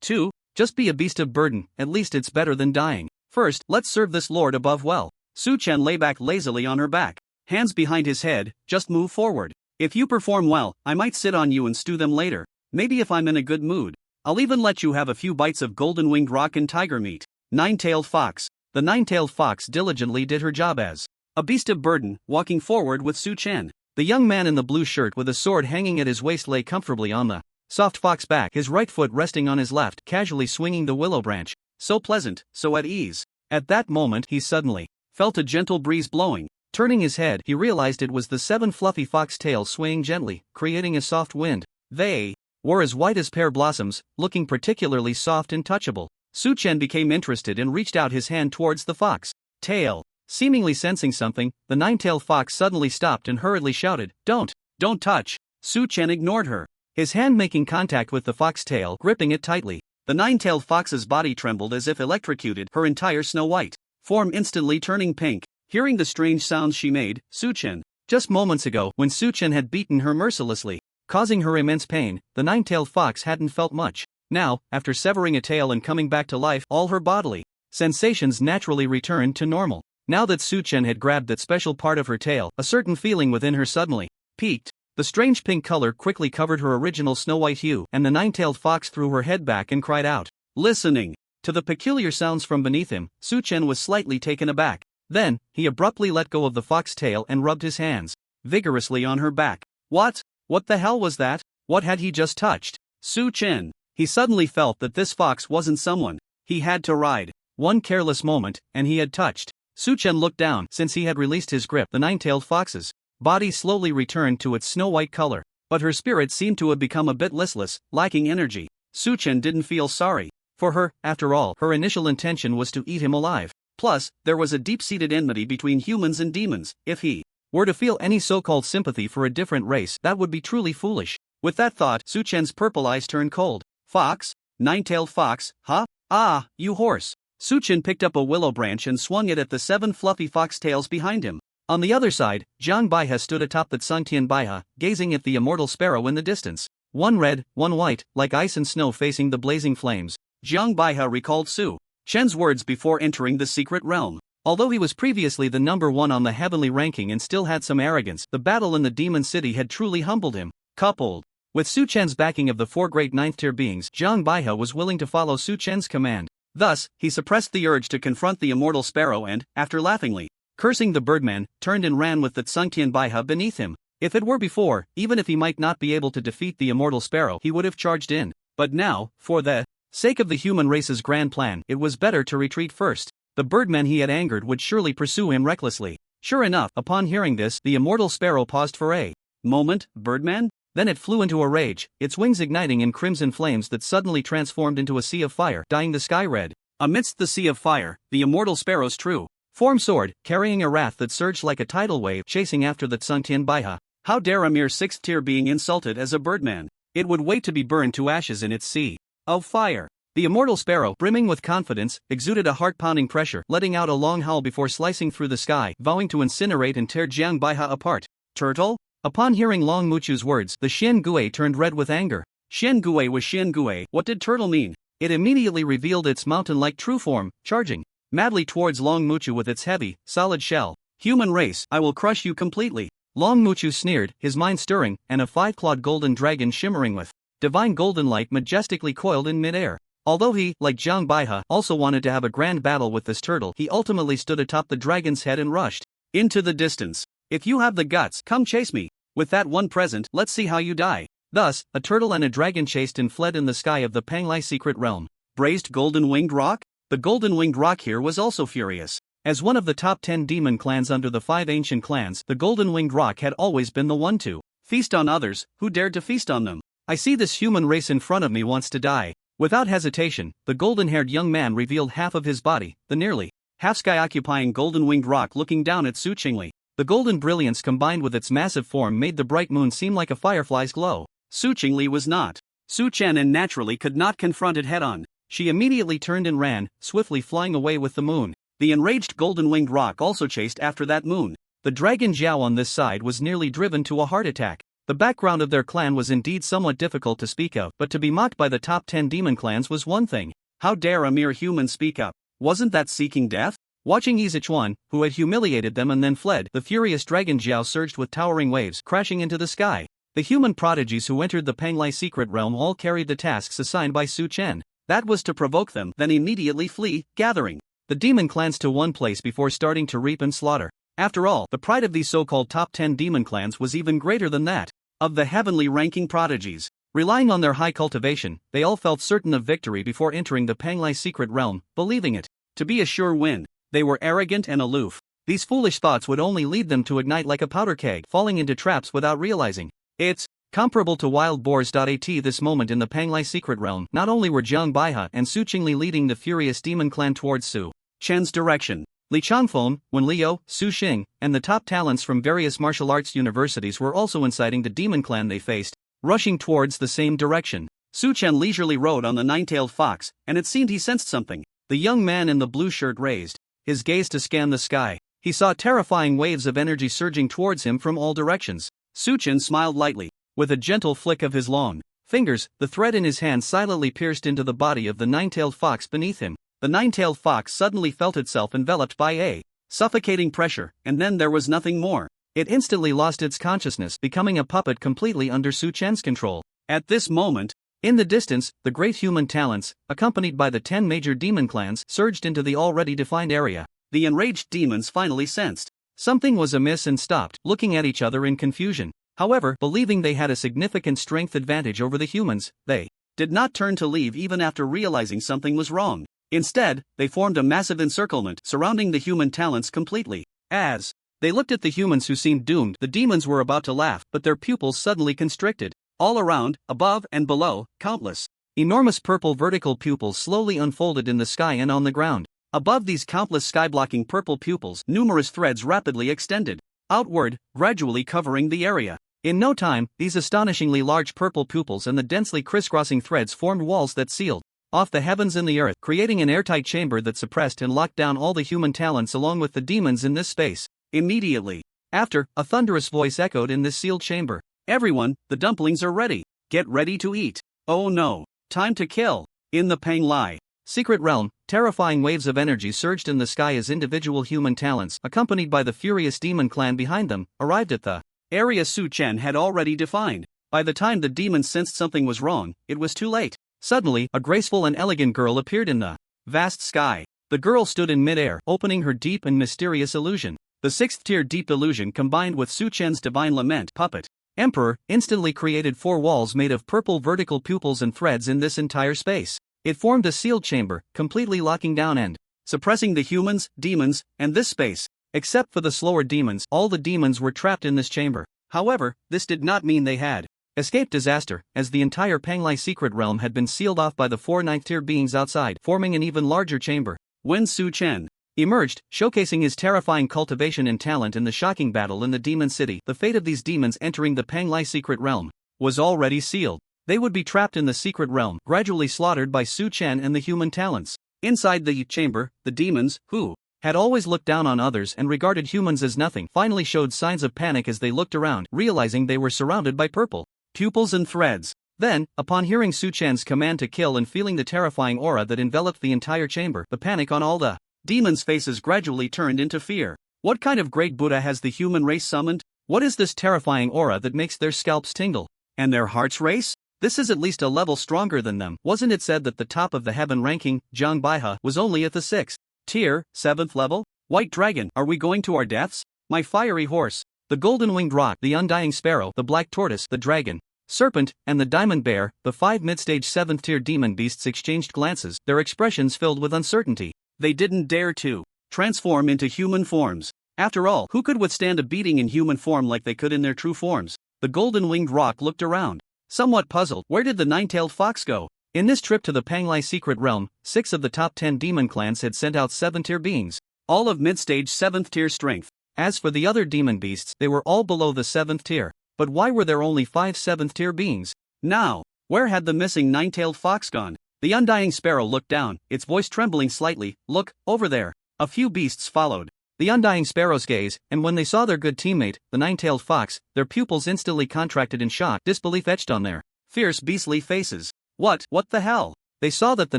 to? Just be a beast of burden, at least it's better than dying. First, let's serve this lord above well. Suchen lay back lazily on her back, hands behind his head. Just move forward. If you perform well, I might sit on you and stew them later. Maybe if I'm in a good mood, I'll even let you have a few bites of golden-winged rock and tiger meat. Nine-tailed fox. The nine-tailed fox diligently did her job as a beast of burden, walking forward with Suchen. The young man in the blue shirt with a sword hanging at his waist lay comfortably on the soft fox back, his right foot resting on his left, casually swinging the willow branch. So pleasant, so at ease. At that moment, he suddenly felt a gentle breeze blowing. Turning his head, he realized it was the 7 fluffy fox tails swaying gently, creating a soft wind. They were as white as pear blossoms, looking particularly soft and touchable. Suchen became interested and reached out his hand towards the fox tail. Seemingly sensing something, the nine-tailed fox suddenly stopped and hurriedly shouted, Don't touch! Suchen ignored her, his hand making contact with the fox tail, gripping it tightly. The nine-tailed fox's body trembled as if electrocuted, her entire snow-white form instantly turning pink. Hearing the strange sounds she made, Suchen, just moments ago, when Suchen had beaten her mercilessly, causing her immense pain, the nine-tailed fox hadn't felt much. Now, after severing a tail and coming back to life, all her bodily sensations naturally returned to normal. Now that Suchen had grabbed that special part of her tail, a certain feeling within her suddenly peaked. The strange pink color quickly covered her original snow-white hue, and the nine-tailed fox threw her head back and cried out. Listening to the peculiar sounds from beneath him, Suchen was slightly taken aback. Then, he abruptly let go of the fox tail and rubbed his hands vigorously on her back. What the hell was that? What had he just touched? Suchen. He suddenly felt that this fox wasn't someone he had to ride. One careless moment, and he had touched. Suchen looked down. Since he had released his grip, the nine-tailed fox's body slowly returned to its snow-white color, but her spirit seemed to have become a bit listless, lacking energy. Suchen didn't feel sorry for her. After all, her initial intention was to eat him alive. Plus, there was a deep-seated enmity between humans and demons. If he were to feel any so-called sympathy for a different race, that would be truly foolish. With that thought, Suchen's purple eyes turned cold. Fox? Nine-tailed fox, huh? Ah, you horse. Suchen picked up a willow branch and swung it at the 7 fluffy fox tails behind him. On the other side, Jiang Baihe stood atop the Tsungtian Baihe, gazing at the immortal sparrow in the distance. One red, one white, like ice and snow facing the blazing flames. Jiang Baihe recalled Su Chen's words before entering the secret realm. Although he was previously the number 1 on the heavenly ranking and still had some arrogance, the battle in the demon city had truly humbled him. Coupled with Su Chen's backing of the 4 great 9th-tier beings, Jiang Baihe was willing to follow Su Chen's command. Thus, he suppressed the urge to confront the immortal sparrow and, after laughingly cursing the birdman, turned and ran with the Tsungtian Baihe beneath him. If it were before, even if he might not be able to defeat the immortal sparrow, he would have charged in. But now, for the sake of the human race's grand plan, it was better to retreat first. The birdman he had angered would surely pursue him recklessly. Sure enough, upon hearing this, the immortal sparrow paused for a moment. Birdman? Then it flew into a rage, its wings igniting in crimson flames that suddenly transformed into a sea of fire, dyeing the sky red. Amidst the sea of fire, the immortal sparrow's true form soared, carrying a wrath that surged like a tidal wave, chasing after the Tsungtian Baiha. How dare a mere 6th tier being insulted as a birdman? It would wait to be burned to ashes in its sea of fire. The immortal sparrow, brimming with confidence, exuded a heart-pounding pressure, letting out a long howl before slicing through the sky, vowing to incinerate and tear Jiang Baiha apart. Turtle? Upon hearing Long Muchu's words, the Xian Gui turned red with anger. Xian Gui was Xian Gui. What did turtle mean? It immediately revealed its mountain-like true form, charging madly towards Long Muchu with its heavy, solid shell. Human race, I will crush you completely. Long Muchu sneered, his mind stirring, and a 5-clawed golden dragon shimmering with divine golden light majestically coiled in midair. Although he, like Jiang Baiha, also wanted to have a grand battle with this turtle, he ultimately stood atop the dragon's head and rushed into the distance. If you have the guts, come chase me. With that one present, let's see how you die. Thus, a turtle and a dragon chased and fled in the sky of the Panglai secret realm. Braised golden-winged rock? The golden-winged rock here was also furious. As one of the top 10 demon clans under the 5 ancient clans, the golden-winged rock had always been the one to feast on others who dared to feast on them. I see this human race in front of me wants to die. Without hesitation, the golden-haired young man revealed half of his body, the nearly half-sky-occupying golden-winged rock looking down at Su Qingli. The golden brilliance combined with its massive form made the bright moon seem like a firefly's glow. Su Qingli was not Su Chen and naturally could not confront it head-on. She immediately turned and ran, swiftly flying away with the moon. The enraged golden-winged rock also chased after that moon. The dragon Zhao on this side was nearly driven to a heart attack. The background of their clan was indeed somewhat difficult to speak of, but to be mocked by the top 10 demon clans was one thing. How dare a mere human speak up? Wasn't that seeking death? Watching Yizichuan, who had humiliated them and then fled, the furious dragon Zhao surged with towering waves, crashing into the sky. The human prodigies who entered the Panglai secret realm all carried the tasks assigned by Su Chen. That was to provoke them, then immediately flee, gathering the demon clans to one place before starting to reap and slaughter. After all, the pride of these so-called top 10 demon clans was even greater than that of the heavenly ranking prodigies. Relying on their high cultivation, they all felt certain of victory before entering the Panglai secret realm, believing it to be a sure win. They were arrogant and aloof. These foolish thoughts would only lead them to ignite like a powder keg, falling into traps without realizing. It's comparable to wild boars. At this moment in the Panglai secret realm, not only were Jiang Baiha and Su Qingli leading the furious demon clan towards Su Chen's direction. Li Changfeng, Wen Liu, Su Xing, and the top talents from various martial arts universities were also inciting the demon clan they faced, rushing towards the same direction. Su Chen leisurely rode on the nine-tailed fox, and it seemed he sensed something. The young man in the blue shirt raised his gaze to scan the sky. He saw terrifying waves of energy surging towards him from all directions. Su Chen smiled lightly. With a gentle flick of his long fingers, the thread in his hand silently pierced into the body of the nine-tailed fox beneath him. The nine-tailed fox suddenly felt itself enveloped by a suffocating pressure, and then there was nothing more. It instantly lost its consciousness, becoming a puppet completely under Su Chen's control. At this moment, in the distance, the great human talents, accompanied by the 10 major demon clans, surged into the already defined area. The enraged demons finally sensed something was amiss and stopped, looking at each other in confusion. However, believing they had a significant strength advantage over the humans, they did not turn to leave even after realizing something was wrong. Instead, they formed a massive encirclement surrounding the human talents completely. As they looked at the humans who seemed doomed, the demons were about to laugh, but their pupils suddenly constricted. All around, above and below, countless enormous purple vertical pupils slowly unfolded in the sky and on the ground. Above these countless sky-blocking purple pupils, numerous threads rapidly extended outward, gradually covering the area. In no time, these astonishingly large purple pupils and the densely crisscrossing threads formed walls that sealed off the heavens and the earth, creating an airtight chamber that suppressed and locked down all the human talents along with the demons in this space. Immediately after, a thunderous voice echoed in this sealed chamber. Everyone, the dumplings are ready. Get ready to eat. Oh no, time to kill. In the Panglai secret realm, terrifying waves of energy surged in the sky as individual human talents, accompanied by the furious demon clan behind them, arrived at the area Su Chen had already defined. By the time the demons sensed something was wrong, it was too late. Suddenly, a graceful and elegant girl appeared in the vast sky. The girl stood in midair, opening her deep and mysterious illusion. The 6th-tier deep illusion combined with Su Chen's divine lament puppet Emperor instantly created 4 walls made of purple vertical pupils and threads in this entire space. It formed a sealed chamber, completely locking down and suppressing the humans, demons, and this space. Except for the slower demons, all the demons were trapped in this chamber. However, this did not mean they had Escape disaster, as the entire Panglai secret realm had been sealed off by the 4 ninth-tier beings outside, forming an even larger chamber. When Su Chen emerged, showcasing his terrifying cultivation and talent in the shocking battle in the Demon City, the fate of these demons entering the Panglai secret realm was already sealed. They would be trapped in the secret realm, gradually slaughtered by Su Chen and the human talents. Inside the chamber, the demons, who had always looked down on others and regarded humans as nothing, finally showed signs of panic as they looked around, realizing they were surrounded by purple pupils and threads. Then, upon hearing Su Chen's command to kill and feeling the terrifying aura that enveloped the entire chamber, the panic on all the demons' faces gradually turned into fear. What kind of great Buddha has the human race summoned? What is this terrifying aura that makes their scalps tingle and their hearts race? This is at least a level stronger than them. Wasn't it said that the top of the heaven ranking, Zhang Baihe, was only at the 6th tier, 7th level? White dragon, are we going to our deaths? My fiery horse, the golden-winged roc, the undying sparrow, the black tortoise, the dragon, serpent, and the diamond bear, the 5 mid-stage 7th-tier demon beasts exchanged glances, their expressions filled with uncertainty. They didn't dare to transform into human forms. After all, who could withstand a beating in human form like they could in their true forms? The golden-winged roc looked around, somewhat puzzled. Where did the nine-tailed fox go? In this trip to the Panglai secret realm, 6 of the top 10 demon clans had sent out 7th-tier beings, all of mid-stage 7th-tier strength. As for the other demon beasts, they were all below the 7th tier. But why were there only 5 7th-tier beings? Now, where had the missing nine-tailed fox gone? The undying sparrow looked down, its voice trembling slightly. Look, over there. A few beasts followed the undying sparrow's gaze, and when they saw their good teammate, the nine-tailed fox, their pupils instantly contracted in shock, disbelief etched on their fierce beastly faces. What the hell? They saw that the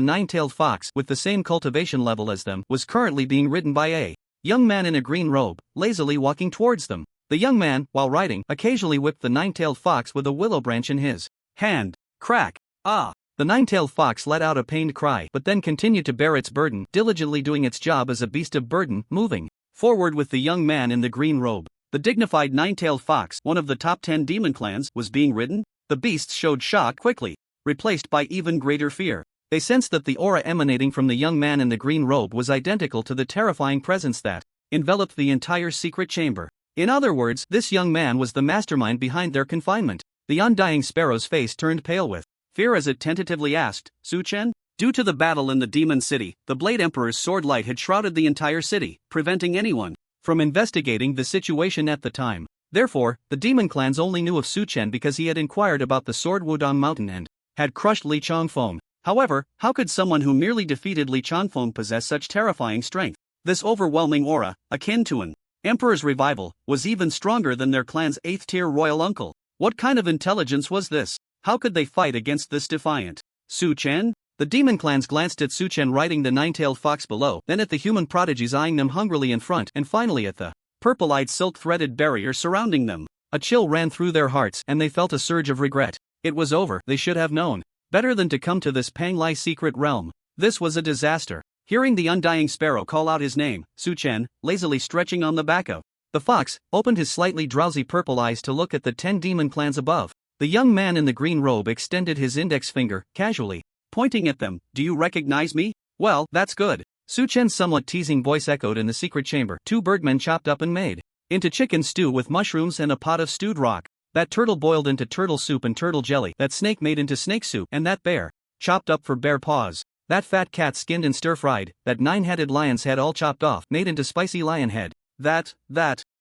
nine-tailed fox, with the same cultivation level as them, was currently being ridden by a young man in a green robe, lazily walking towards them. The young man, while riding, occasionally whipped the nine-tailed fox with a willow branch in his hand. Crack! Ah! The nine-tailed fox let out a pained cry, but then continued to bear its burden, diligently doing its job as a beast of burden, moving forward with the young man in the green robe. The dignified nine-tailed fox, one of the top 10 demon clans, was being ridden. The beasts showed shock quickly, replaced by even greater fear. They sensed that the aura emanating from the young man in the green robe was identical to the terrifying presence that enveloped the entire secret chamber. In other words, this young man was the mastermind behind their confinement. The undying sparrow's face turned pale with fear as it tentatively asked, Su Chen? Due to the battle in the Demon City, the Blade Emperor's sword light had shrouded the entire city, preventing anyone from investigating the situation at the time. Therefore, the demon clans only knew of Su Chen because he had inquired about the sword Wudong Mountain and had crushed Li Changfeng. However, how could someone who merely defeated Li Changfeng possess such terrifying strength? This overwhelming aura, akin to an Emperor's revival, was even stronger than their clan's 8th-tier royal uncle. What kind of intelligence was this? How could they fight against this defiant Su Chen? The demon clans glanced at Su Chen riding the nine-tailed fox below, then at the human prodigies eyeing them hungrily in front, and finally at the purple-eyed silk-threaded barrier surrounding them. A chill ran through their hearts, and they felt a surge of regret. It was over. They should have known better than to come to this Panglai secret realm. This was a disaster. Hearing the undying sparrow call out his name, Su Chen, lazily stretching on the back of the fox, opened his slightly drowsy purple eyes to look at the 10 demon clans above. The young man in the green robe extended his index finger, casually pointing at them. Do you recognize me? Well, that's good. Su Chen's somewhat teasing voice echoed in the secret chamber. 2 birdmen chopped up and made into chicken stew with mushrooms and a pot of stewed rock. That turtle boiled into turtle soup and turtle jelly. That snake made into snake soup. And that bear chopped up for bear paws. That fat cat skinned and stir-fried. That 9-headed lion's head all chopped off, made into spicy lion head. That.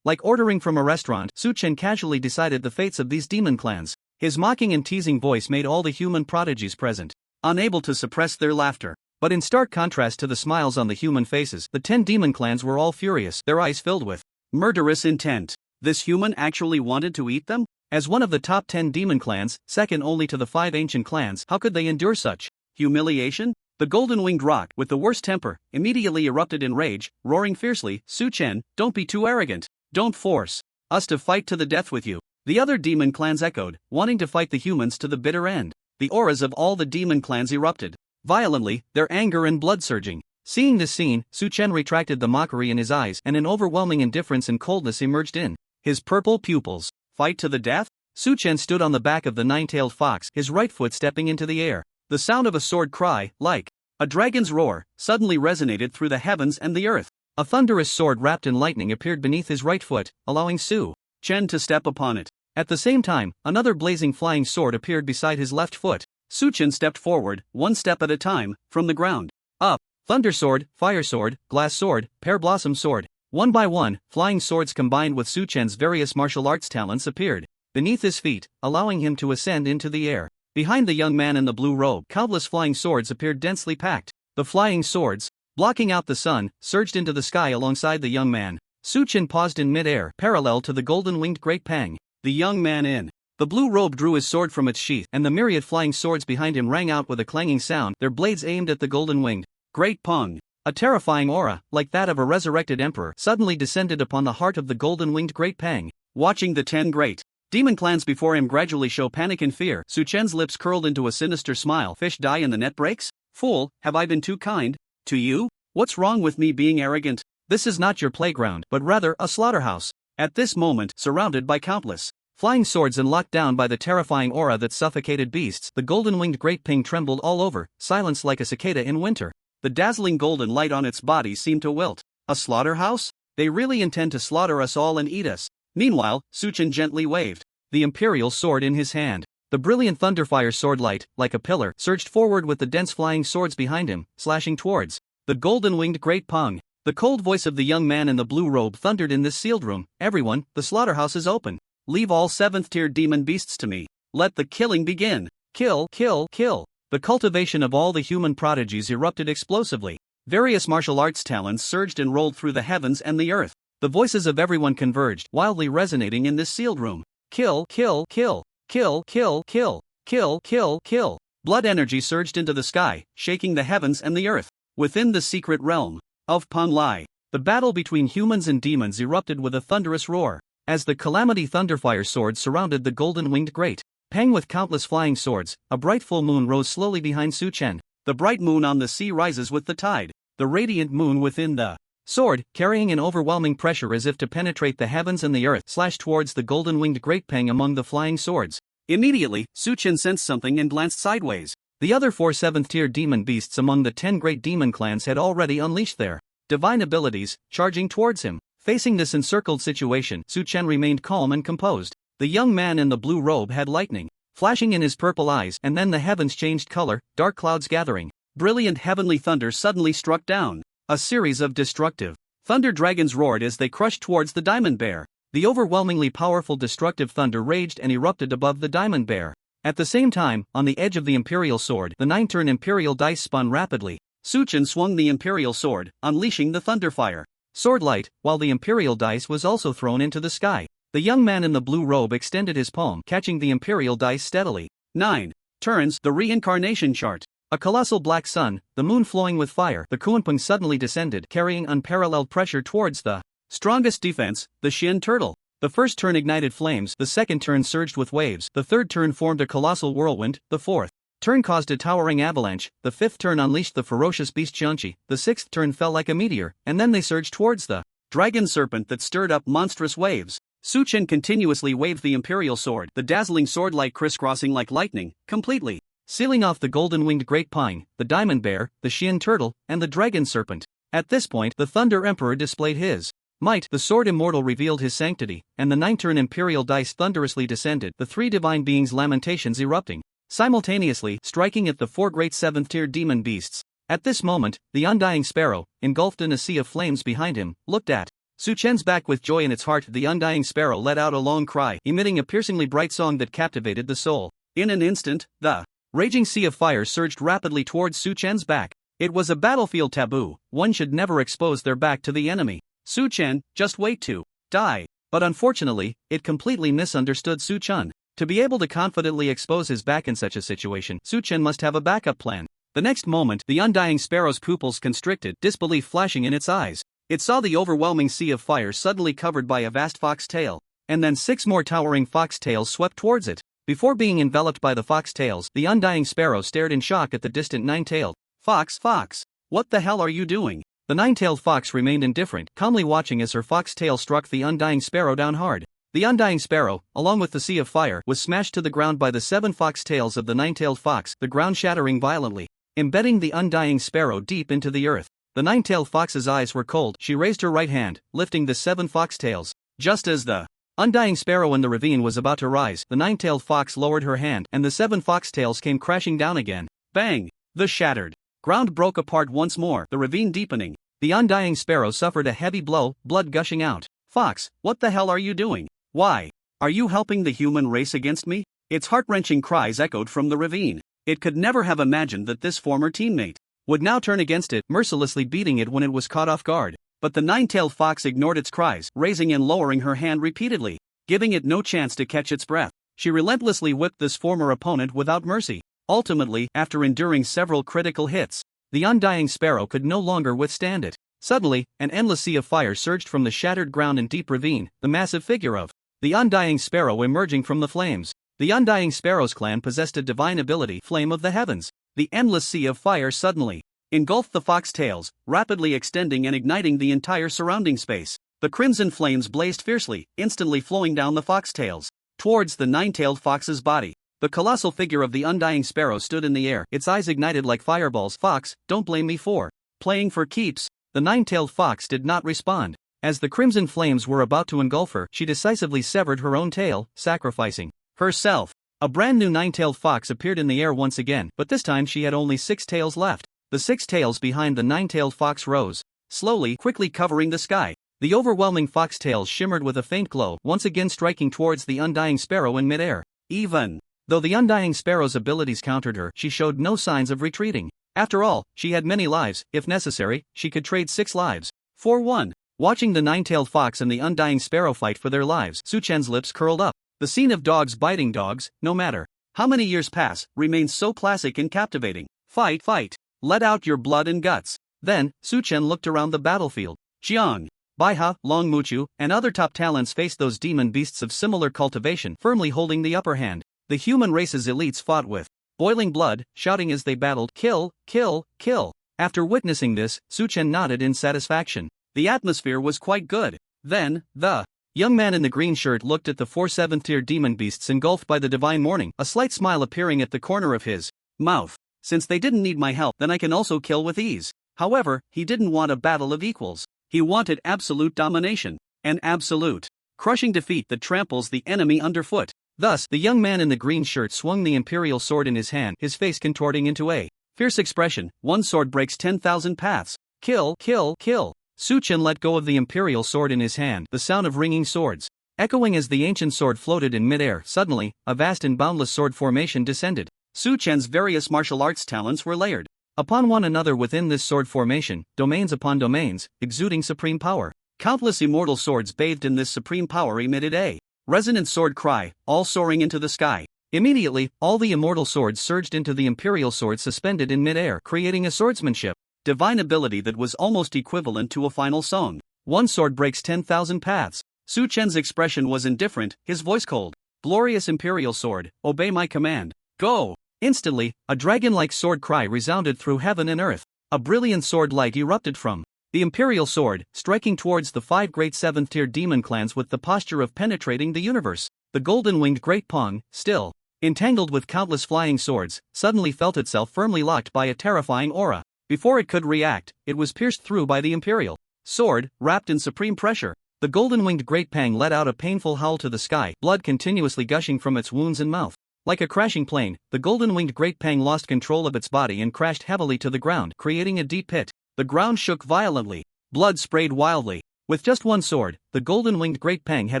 Like ordering from a restaurant, Su Chen casually decided the fates of these demon clans. His mocking and teasing voice made all the human prodigies present unable to suppress their laughter. But in stark contrast to the smiles on the human faces, the 10 demon clans were all furious, their eyes filled with murderous intent. This human actually wanted to eat them? As one of the top 10 demon clans, second only to the 5 ancient clans, how could they endure such humiliation? The golden-winged roc, with the worst temper, immediately erupted in rage, roaring fiercely, Su Chen, don't be too arrogant. Don't force us to fight to the death with you. The other demon clans echoed, wanting to fight the humans to the bitter end. The auras of all the demon clans erupted violently, their anger and blood surging. Seeing this scene, Su Chen retracted the mockery in his eyes, and an overwhelming indifference and coldness emerged in his purple pupils. Fight to the death? Su Chen stood on the back of the nine-tailed fox, his right foot stepping into the air. The sound of a sword cry, like a dragon's roar, suddenly resonated through the heavens and the earth. A thunderous sword wrapped in lightning appeared beneath his right foot, allowing Su Chen to step upon it. At the same time, another blazing flying sword appeared beside his left foot. Suchin stepped forward, one step at a time, from the ground. Up. Thunder sword, fire sword, glass sword, pear blossom sword. One by one, flying swords combined with Suchen's various martial arts talents appeared beneath his feet, allowing him to ascend into the air. Behind the young man in the blue robe, countless flying swords appeared densely packed. The flying swords, blocking out the sun, surged into the sky alongside the young man. Suchin paused in mid-air, parallel to the golden-winged great Pang. The young man in the blue robe drew his sword from its sheath, and the myriad flying swords behind him rang out with a clanging sound, their blades aimed at the golden-winged great Pang. A terrifying aura, like that of a resurrected emperor, suddenly descended upon the heart of the golden-winged great Pang. Watching the 10 great demon clans before him gradually show panic and fear, Suchen's lips curled into a sinister smile. Fish die and the net breaks? Fool, have I been too kind to you? What's wrong with me being arrogant? This is not your playground, but rather a slaughterhouse. At this moment, surrounded by countless flying swords and locked down by the terrifying aura that suffocated beasts, the golden-winged great Pang trembled all over, silenced like a cicada in winter. The dazzling golden light on its body seemed to wilt. A slaughterhouse? They really intend to slaughter us all and eat us. Meanwhile, Suchin gently waved the imperial sword in his hand. The brilliant thunderfire sword light, like a pillar, surged forward with the dense flying swords behind him, slashing towards the golden-winged great Pang. The cold voice of the young man in the blue robe thundered in this sealed room. Everyone, the slaughterhouse is open. Leave all 7th-tier demon beasts to me. Let the killing begin. Kill, kill, kill. The cultivation of all the human prodigies erupted explosively. Various martial arts talents surged and rolled through the heavens and the earth. The voices of everyone converged, wildly resonating in this sealed room. Kill, kill, kill. Kill, kill, kill. Kill, kill, kill. Blood energy surged into the sky, shaking the heavens and the earth. Within the secret realm of Panlai, the battle between humans and demons erupted with a thunderous roar. As the Calamity Thunderfire sword surrounded the golden-winged great Pang with countless flying swords, a bright full moon rose slowly behind Suchen. The bright moon on the sea rises with the tide. The radiant moon within the sword, carrying an overwhelming pressure as if to penetrate the heavens and the earth, slashed towards the golden-winged great Pang among the flying swords. Immediately, Suchen sensed something and glanced sideways. The other 4 7th-tier demon beasts among the 10 great demon clans had already unleashed their divine abilities, charging towards him. Facing this encircled situation, Suchen remained calm and composed. The young man in the blue robe had lightning flashing in his purple eyes, and then the heavens changed color, dark clouds gathering. Brilliant heavenly thunder suddenly struck down. A series of destructive thunder dragons roared as they crushed towards the diamond bear. The overwhelmingly powerful destructive thunder raged and erupted above the diamond bear. At the same time, on the edge of the imperial sword, the 9-turn imperial dice spun rapidly. Suchen swung the imperial sword, unleashing the thunderfire sword light, while the imperial dice was also thrown into the sky. The young man in the blue robe extended his palm, catching the imperial dice steadily. 9 turns, the reincarnation chart. A colossal black sun, the moon flowing with fire. The Kunpeng suddenly descended, carrying unparalleled pressure towards the strongest defense, the Shin turtle. The first turn ignited flames, the second turn surged with waves, the third turn formed a colossal whirlwind, the fourth turn caused a towering avalanche, the fifth turn unleashed the ferocious beast Jianqi, the sixth turn fell like a meteor, and then they surged towards the dragon serpent that stirred up monstrous waves. Suchen continuously waved the imperial sword, the dazzling sword light crisscrossing like lightning, completely sealing off the golden-winged great Pang, the diamond bear, the Shin turtle, and the dragon serpent. At this point, the Thunder Emperor displayed his might. The sword immortal revealed his sanctity, and the 9-turn imperial dice thunderously descended, the 3 divine beings' lamentations erupting simultaneously, striking at the 4 great 7th-tier demon beasts. At this moment, the undying sparrow, engulfed in a sea of flames behind him, looked at Suchen's back with joy in its heart. The undying sparrow let out a long cry, emitting a piercingly bright song that captivated the soul. In an instant, the raging sea of fire surged rapidly towards Suchen's back. It was a battlefield taboo. One should never expose their back to the enemy. Suchen, just wait to die. But unfortunately, it completely misunderstood Suchen. To be able to confidently expose his back in such a situation, Suchen must have a backup plan. The next moment, the undying sparrow's pupils constricted, disbelief flashing in its eyes. It saw the overwhelming sea of fire suddenly covered by a vast fox tail, and then 6 more towering fox tails swept towards it. Before being enveloped by the fox tails, the undying sparrow stared in shock at the distant 9-tailed fox. Fox, what the hell are you doing? The 9-tailed fox remained indifferent, calmly watching as her fox tail struck the undying sparrow down hard. The undying sparrow, along with the sea of fire, was smashed to the ground by the 7 fox tails of the 9-tailed fox, the ground shattering violently, embedding the undying sparrow deep into the earth. The 9-tailed fox's eyes were cold. She raised her right hand, lifting the 7 fox tails. Just as the Undying sparrow in the ravine was about to rise. The nine-tailed fox lowered her hand, and the 7 foxtails came crashing down again. Bang! The shattered ground broke apart once more, the ravine deepening. The undying sparrow suffered a heavy blow, blood gushing out. Fox, what the hell are you doing? Why? Are you helping the human race against me? Its heart-wrenching cries echoed from the ravine. It could never have imagined that this former teammate would now turn against it, mercilessly beating it when it was caught off guard. But the nine-tailed fox ignored its cries, raising and lowering her hand repeatedly, giving it no chance to catch its breath. She relentlessly whipped this former opponent without mercy. Ultimately, after enduring several critical hits, the undying sparrow could no longer withstand it. Suddenly, an endless sea of fire surged from the shattered ground and deep ravine, the massive figure of the undying sparrow emerging from the flames. The undying sparrow's clan possessed a divine ability, Flame of the Heavens. The endless sea of fire suddenly engulfed the foxtails, rapidly extending and igniting the entire surrounding space. The crimson flames blazed fiercely, instantly flowing down the foxtails towards the nine-tailed fox's body. The colossal figure of the undying sparrow stood in the air, its eyes ignited like fireballs. Fox, don't blame me for playing for keeps. The nine-tailed fox did not respond. As the crimson flames were about to engulf her, she decisively severed her own tail, sacrificing herself. A brand new nine-tailed fox appeared in the air once again, but this time she had only 6 tails left. The 6 tails behind the nine-tailed fox rose, slowly, quickly covering the sky. The overwhelming foxtails shimmered with a faint glow, once again striking towards the undying sparrow in midair. Even though the undying sparrow's abilities countered her, she showed no signs of retreating. After all, she had many lives. If necessary, she could trade 6 lives for 1. Watching the nine-tailed fox and the undying sparrow fight for their lives, Suchen's lips curled up. The scene of dogs biting dogs, no matter how many years pass, remains so classic and captivating. Fight, fight. Let out your blood and guts. Then, Suchen looked around the battlefield. Jiang, Baiha, Long Muchu, and other top talents faced those demon beasts of similar cultivation, firmly holding the upper hand. The human race's elites fought with boiling blood, shouting as they battled, kill, kill, kill. After witnessing this, Suchen nodded in satisfaction. The atmosphere was quite good. Then, the young man in the green shirt looked at the 4 7th-tier demon beasts engulfed by the divine morning, a slight smile appearing at the corner of his mouth. Since they didn't need my help, then I can also kill with ease. However, he didn't want a battle of equals. He wanted absolute domination. An absolute, crushing defeat that tramples the enemy underfoot. Thus, the young man in the green shirt swung the imperial sword in his hand, his face contorting into a fierce expression. One sword breaks 10,000 paths. Kill, kill, kill. Suchen let go of the imperial sword in his hand, the sound of ringing swords echoing as the ancient sword floated in midair. Suddenly, a vast and boundless sword formation descended. Suchen's various martial arts talents were layered upon one another within this sword formation, domains upon domains, exuding supreme power. Countless immortal swords bathed in this supreme power emitted a resonant sword cry, all soaring into the sky. Immediately, all the immortal swords surged into the imperial sword suspended in midair, creating a swordsmanship divine ability that was almost equivalent to a final song. One sword breaks 10,000 paths. Suchen's expression was indifferent, his voice cold. Glorious imperial sword, obey my command. Go! Instantly, a dragon-like sword cry resounded through heaven and earth. A brilliant sword light erupted from the imperial sword, striking towards the 5 great 7th-tier demon clans with the posture of penetrating the universe. The golden-winged Great Pong, still entangled with countless flying swords, suddenly felt itself firmly locked by a terrifying aura. Before it could react, it was pierced through by the imperial sword, wrapped in supreme pressure. The golden-winged Great Pang let out a painful howl to the sky, blood continuously gushing from its wounds and mouth. Like a crashing plane, the golden-winged Great Pang lost control of its body and crashed heavily to the ground, creating a deep pit. The ground shook violently. Blood sprayed wildly. With just one sword, the golden-winged Great Pang had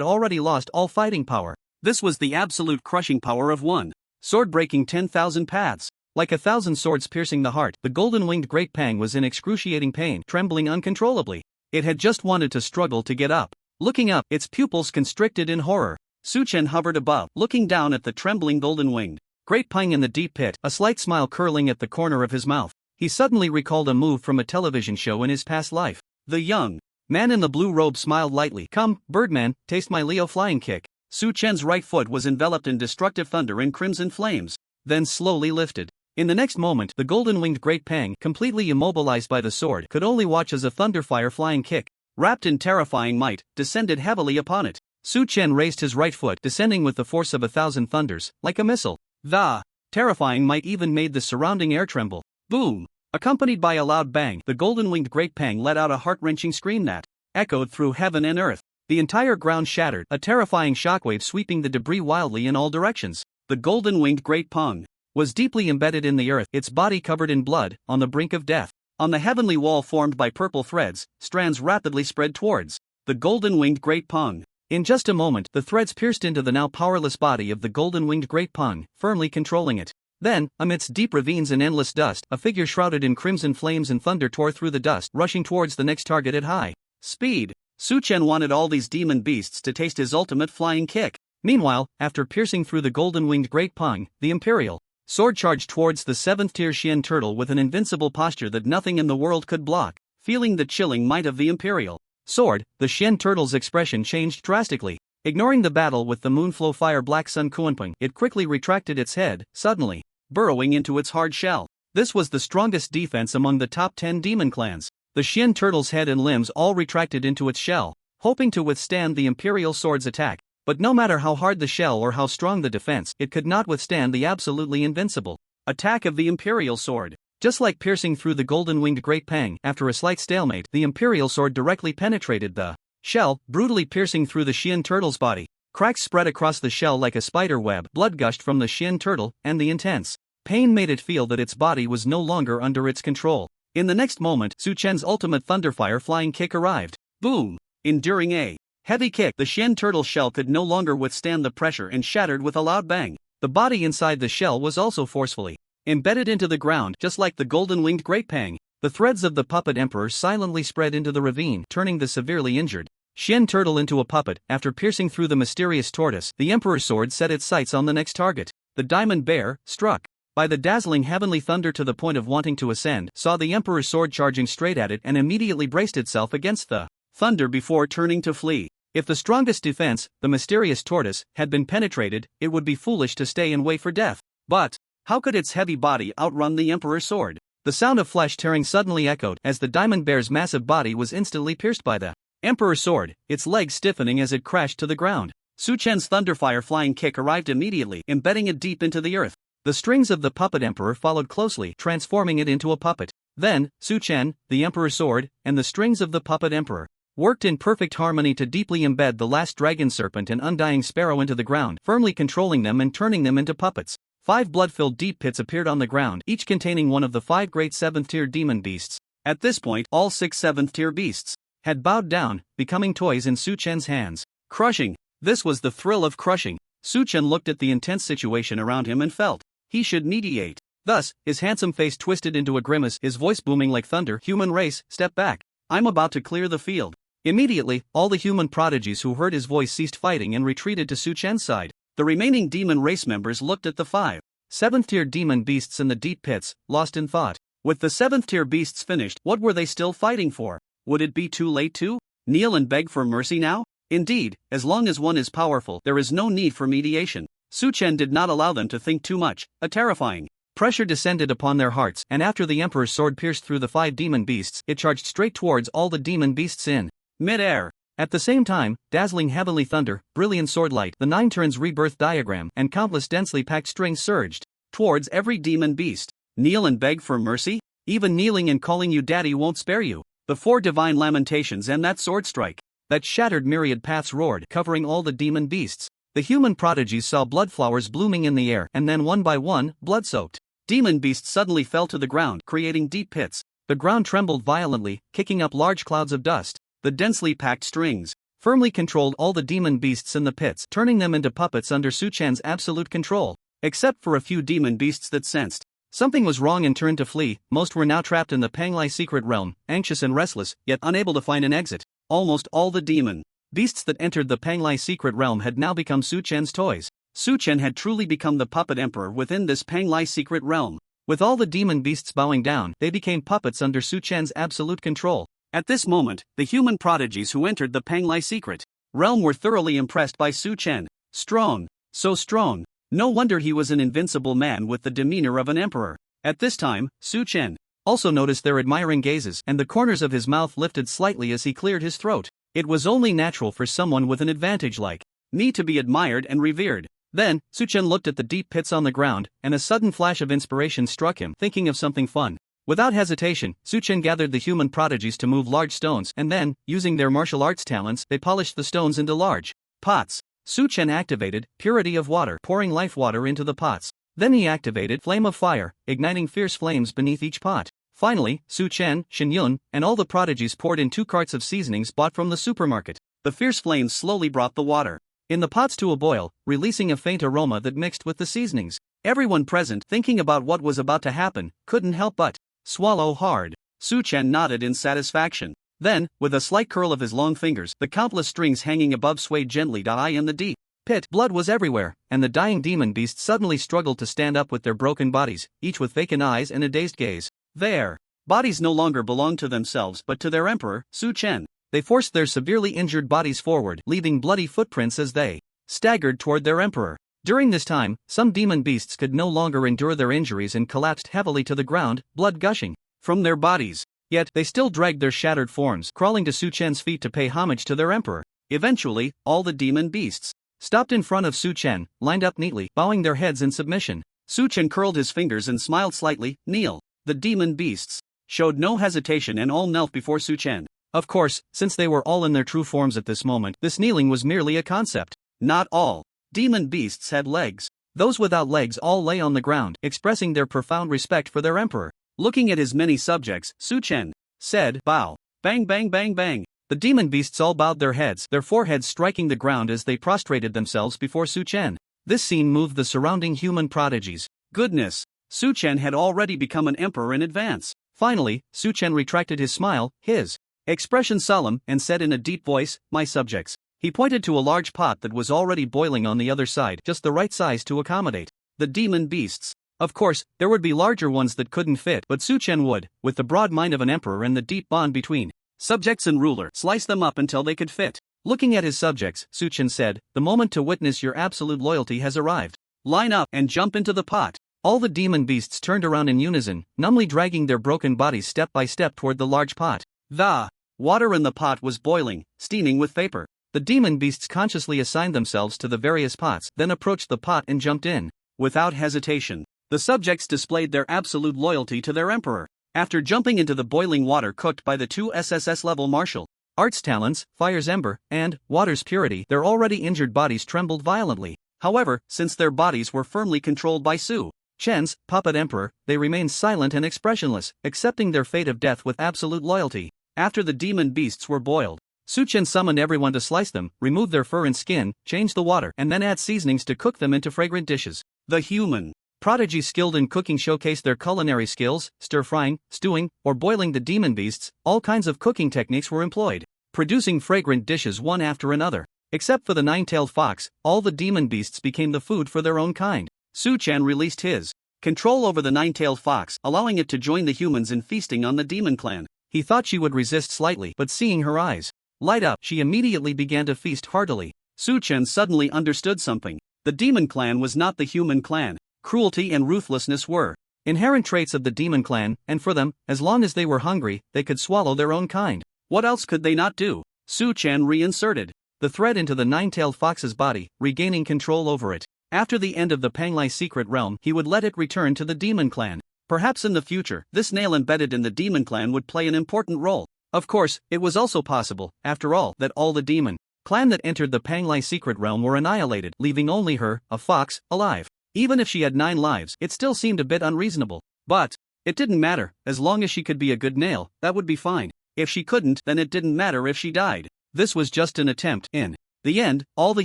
already lost all fighting power. This was the absolute crushing power of one sword breaking 10,000 paths. Like 1,000 swords piercing the heart, the golden-winged Great Pang was in excruciating pain, trembling uncontrollably. It had just wanted to struggle to get up. Looking up, its pupils constricted in horror. Suchen hovered above, looking down at the trembling golden-winged Great Pang in the deep pit, a slight smile curling at the corner of his mouth. He suddenly recalled a move from a television show in his past life. The young man in the blue robe smiled lightly. Come, Birdman, taste my Leo flying kick. Suchen's right foot was enveloped in destructive thunder and crimson flames, then slowly lifted. In the next moment, the golden-winged Great Pang, completely immobilized by the sword, could only watch as a thunderfire flying kick, wrapped in terrifying might, descended heavily upon it. Suchen raised his right foot, descending with the force of 1,000 thunders, like a missile. The terrifying might even made the surrounding air tremble. Boom! Accompanied by a loud bang, the golden-winged Great Pang let out a heart-wrenching scream that echoed through heaven and earth. The entire ground shattered, a terrifying shockwave sweeping the debris wildly in all directions. The golden-winged great Pung was deeply embedded in the earth, its body covered in blood, on the brink of death. On the heavenly wall formed by purple threads, strands rapidly spread towards the golden-winged great Pung. In just a moment, the threads pierced into the now powerless body of the golden-winged great Pung, firmly controlling it. Then, amidst deep ravines and endless dust, a figure shrouded in crimson flames and thunder tore through the dust, rushing towards the next target at high speed. Su-chen wanted all these demon beasts to taste his ultimate flying kick. Meanwhile, after piercing through the golden-winged great Pung, the imperial sword charged towards the 7th-tier Xian turtle with an invincible posture that nothing in the world could block. Feeling the chilling might of the imperial sword, the Xian turtle's expression changed drastically. Ignoring the battle with the Moonflow Fire Black Sun Kuanping, it quickly retracted its head, suddenly burrowing into its hard shell. This was the strongest defense among the top 10 demon clans. The Xian turtle's head and limbs all retracted into its shell, hoping to withstand the imperial sword's attack. But no matter how hard the shell or how strong the defense, it could not withstand the absolutely invincible attack of the imperial sword. Just like piercing through the golden-winged great Pang, after a slight stalemate, the imperial sword directly penetrated the shell, brutally piercing through the Xian turtle's body. Cracks spread across the shell like a spider web, blood gushed from the Xian turtle, and the intense pain made it feel that its body was no longer under its control. In the next moment, Su-chen's ultimate Thunderfire flying kick arrived. Boom! Enduring a heavy kick, the Xian turtle shell could no longer withstand the pressure and shattered with a loud bang. The body inside the shell was also forcefully embedded into the ground, just like the golden-winged great Pang. The threads of the puppet emperor silently spread into the ravine, turning the severely injured Xian turtle into a puppet. After piercing through the mysterious tortoise, the emperor's sword set its sights on the next target. The diamond bear, struck by the dazzling heavenly thunder to the point of wanting to ascend, saw the emperor's sword charging straight at it and immediately braced itself against the thunder before turning to flee. If the strongest defense, the mysterious tortoise, had been penetrated, it would be foolish to stay and wait for death. But how could its heavy body outrun the emperor's sword? The sound of flesh tearing suddenly echoed as the diamond bear's massive body was instantly pierced by the emperor's sword, its legs stiffening as it crashed to the ground. Su-chen's Thunderfire flying kick arrived immediately, embedding it deep into the earth. The strings of the puppet emperor followed closely, transforming it into a puppet. Then, Su-chen, the emperor's sword, and the strings of the puppet emperor worked in perfect harmony to deeply embed the last dragon serpent and undying sparrow into the ground, firmly controlling them and turning them into puppets. 5 blood-filled deep pits appeared on the ground, each containing one of the 5 great 7th-tier demon beasts. At this point, all 6 7th-tier beasts had bowed down, becoming toys in Su-chen's hands. Crushing. This was the thrill of crushing. Su-chen looked at the intense situation around him and felt he should mediate. Thus, his handsome face twisted into a grimace, his voice booming like thunder. Human race, step back. I'm about to clear the field. Immediately, all the human prodigies who heard his voice ceased fighting and retreated to Su-chen's side. The remaining demon race members looked at the 5 7th-tier demon beasts in the deep pits, lost in thought. With the 7th-tier beasts finished, what were they still fighting for? Would it be too late to kneel and beg for mercy now? Indeed, as long as one is powerful, there is no need for mediation. Su-chen did not allow them to think too much. A terrifying pressure descended upon their hearts, and after the emperor's sword pierced through the 5 demon beasts, it charged straight towards all the demon beasts in mid-air. At the same time, dazzling heavenly thunder, brilliant sword light, the 9 turns rebirth diagram, and countless densely packed strings surged towards every demon beast. Kneel and beg for mercy? Even kneeling and calling you daddy won't spare you. The 4 divine lamentations and that sword strike that shattered myriad paths roared, covering all the demon beasts. The human prodigies saw blood flowers blooming in the air, and then one by one, blood-soaked demon beasts suddenly fell to the ground, creating deep pits. The ground trembled violently, kicking up large clouds of dust. The densely packed strings firmly controlled all the demon beasts in the pits, turning them into puppets under Su-chen's absolute control. Except for a few demon beasts that sensed something was wrong and turned to flee, most were now trapped in the Panglai secret realm, anxious and restless, yet unable to find an exit. Almost all the demon beasts that entered the Panglai secret realm had now become Su-chen's toys. Su-chen had truly become the puppet emperor within this Panglai secret realm. With all the demon beasts bowing down, they became puppets under Su-chen's absolute control. At this moment, the human prodigies who entered the Panglai secret realm were thoroughly impressed by Su-chen. Strong. So strong. No wonder he was an invincible man with the demeanor of an emperor. At this time, Su-chen also noticed their admiring gazes, and the corners of his mouth lifted slightly as he cleared his throat. It was only natural for someone with an advantage like me to be admired and revered. Then, Su-chen looked at the deep pits on the ground, and a sudden flash of inspiration struck him, thinking of something fun. Without hesitation, Su-chen gathered the human prodigies to move large stones and then, using their martial arts talents, they polished the stones into large pots. Su-chen activated Purity of Water, pouring life water into the pots. Then he activated Flame of Fire, igniting fierce flames beneath each pot. Finally, Su-chen, Shin-yun, and all the prodigies poured in 2 carts of seasonings bought from the supermarket. The fierce flames slowly brought the water in the pots to a boil, releasing a faint aroma that mixed with the seasonings. Everyone present, thinking about what was about to happen, couldn't help but swallow hard. Su-chen nodded in satisfaction. Then, with a slight curl of his long fingers, the countless strings hanging above swayed gently to eye in the deep pit. Blood was everywhere, and the dying demon beasts suddenly struggled to stand up with their broken bodies, each with vacant eyes and a dazed gaze. Their bodies no longer belonged to themselves but to their emperor, Su-chen. They forced their severely injured bodies forward, leaving bloody footprints as they staggered toward their emperor. During this time, some demon beasts could no longer endure their injuries and collapsed heavily to the ground, blood gushing from their bodies. Yet, they still dragged their shattered forms, crawling to Su-chen's feet to pay homage to their emperor. Eventually, all the demon beasts stopped in front of Su-chen, lined up neatly, bowing their heads in submission. Su-chen curled his fingers and smiled slightly. Kneel. The demon beasts showed no hesitation and all knelt before Su-chen. Of course, since they were all in their true forms at this moment, this kneeling was merely a concept. Not all demon beasts had legs. Those without legs all lay on the ground, expressing their profound respect for their emperor. Looking at his many subjects, Su-chen said, "Bow." Bang bang bang bang. The demon beasts all bowed their heads, their foreheads striking the ground as they prostrated themselves before Su-chen. This scene moved the surrounding human prodigies. Goodness! Su-chen had already become an emperor in advance. Finally, Su-chen retracted his smile, his expression solemn, and said in a deep voice, "My subjects." He pointed to a large pot that was already boiling on the other side, just the right size to accommodate the demon beasts. Of course, there would be larger ones that couldn't fit, but Su-chen would, with the broad mind of an emperor and the deep bond between subjects and ruler, slice them up until they could fit. Looking at his subjects, Su-chen said, "The moment to witness your absolute loyalty has arrived. Line up and jump into the pot." All the demon beasts turned around in unison, numbly dragging their broken bodies step by step toward the large pot. The water in the pot was boiling, steaming with vapor. The demon beasts consciously assigned themselves to the various pots, then approached the pot and jumped in. Without hesitation, the subjects displayed their absolute loyalty to their emperor. After jumping into the boiling water cooked by the 2 SSS-level martial arts talents, Fire's Ember, and Water's Purity, their already injured bodies trembled violently. However, since their bodies were firmly controlled by Su-chen's puppet emperor, they remained silent and expressionless, accepting their fate of death with absolute loyalty. After the demon beasts were boiled, Su-chen summoned everyone to slice them, remove their fur and skin, change the water, and then add seasonings to cook them into fragrant dishes. The human prodigies skilled in cooking showcased their culinary skills, stir-frying, stewing, or boiling the demon beasts. All kinds of cooking techniques were employed, producing fragrant dishes one after another. Except for the 9-tailed fox, all the demon beasts became the food for their own kind. Su-chen released his control over the 9-tailed fox, allowing it to join the humans in feasting on the demon clan. He thought she would resist slightly, but seeing her eyes light up, she immediately began to feast heartily. Su-chen suddenly understood something. The demon clan was not the human clan. Cruelty and ruthlessness were inherent traits of the demon clan, and for them, as long as they were hungry, they could swallow their own kind. What else could they not do? Su-chen reinserted the thread into the 9-tailed fox's body, regaining control over it. After the end of the Panglai secret realm, he would let it return to the demon clan. Perhaps in the future, this nail embedded in the demon clan would play an important role. Of course, it was also possible, after all, that all the demon clan that entered the Panglai secret realm were annihilated, leaving only her, a fox, alive. Even if she had 9 lives, it still seemed a bit unreasonable. But it didn't matter, as long as she could be a good nail, that would be fine. If she couldn't, then it didn't matter if she died. This was just an attempt. In the end, all the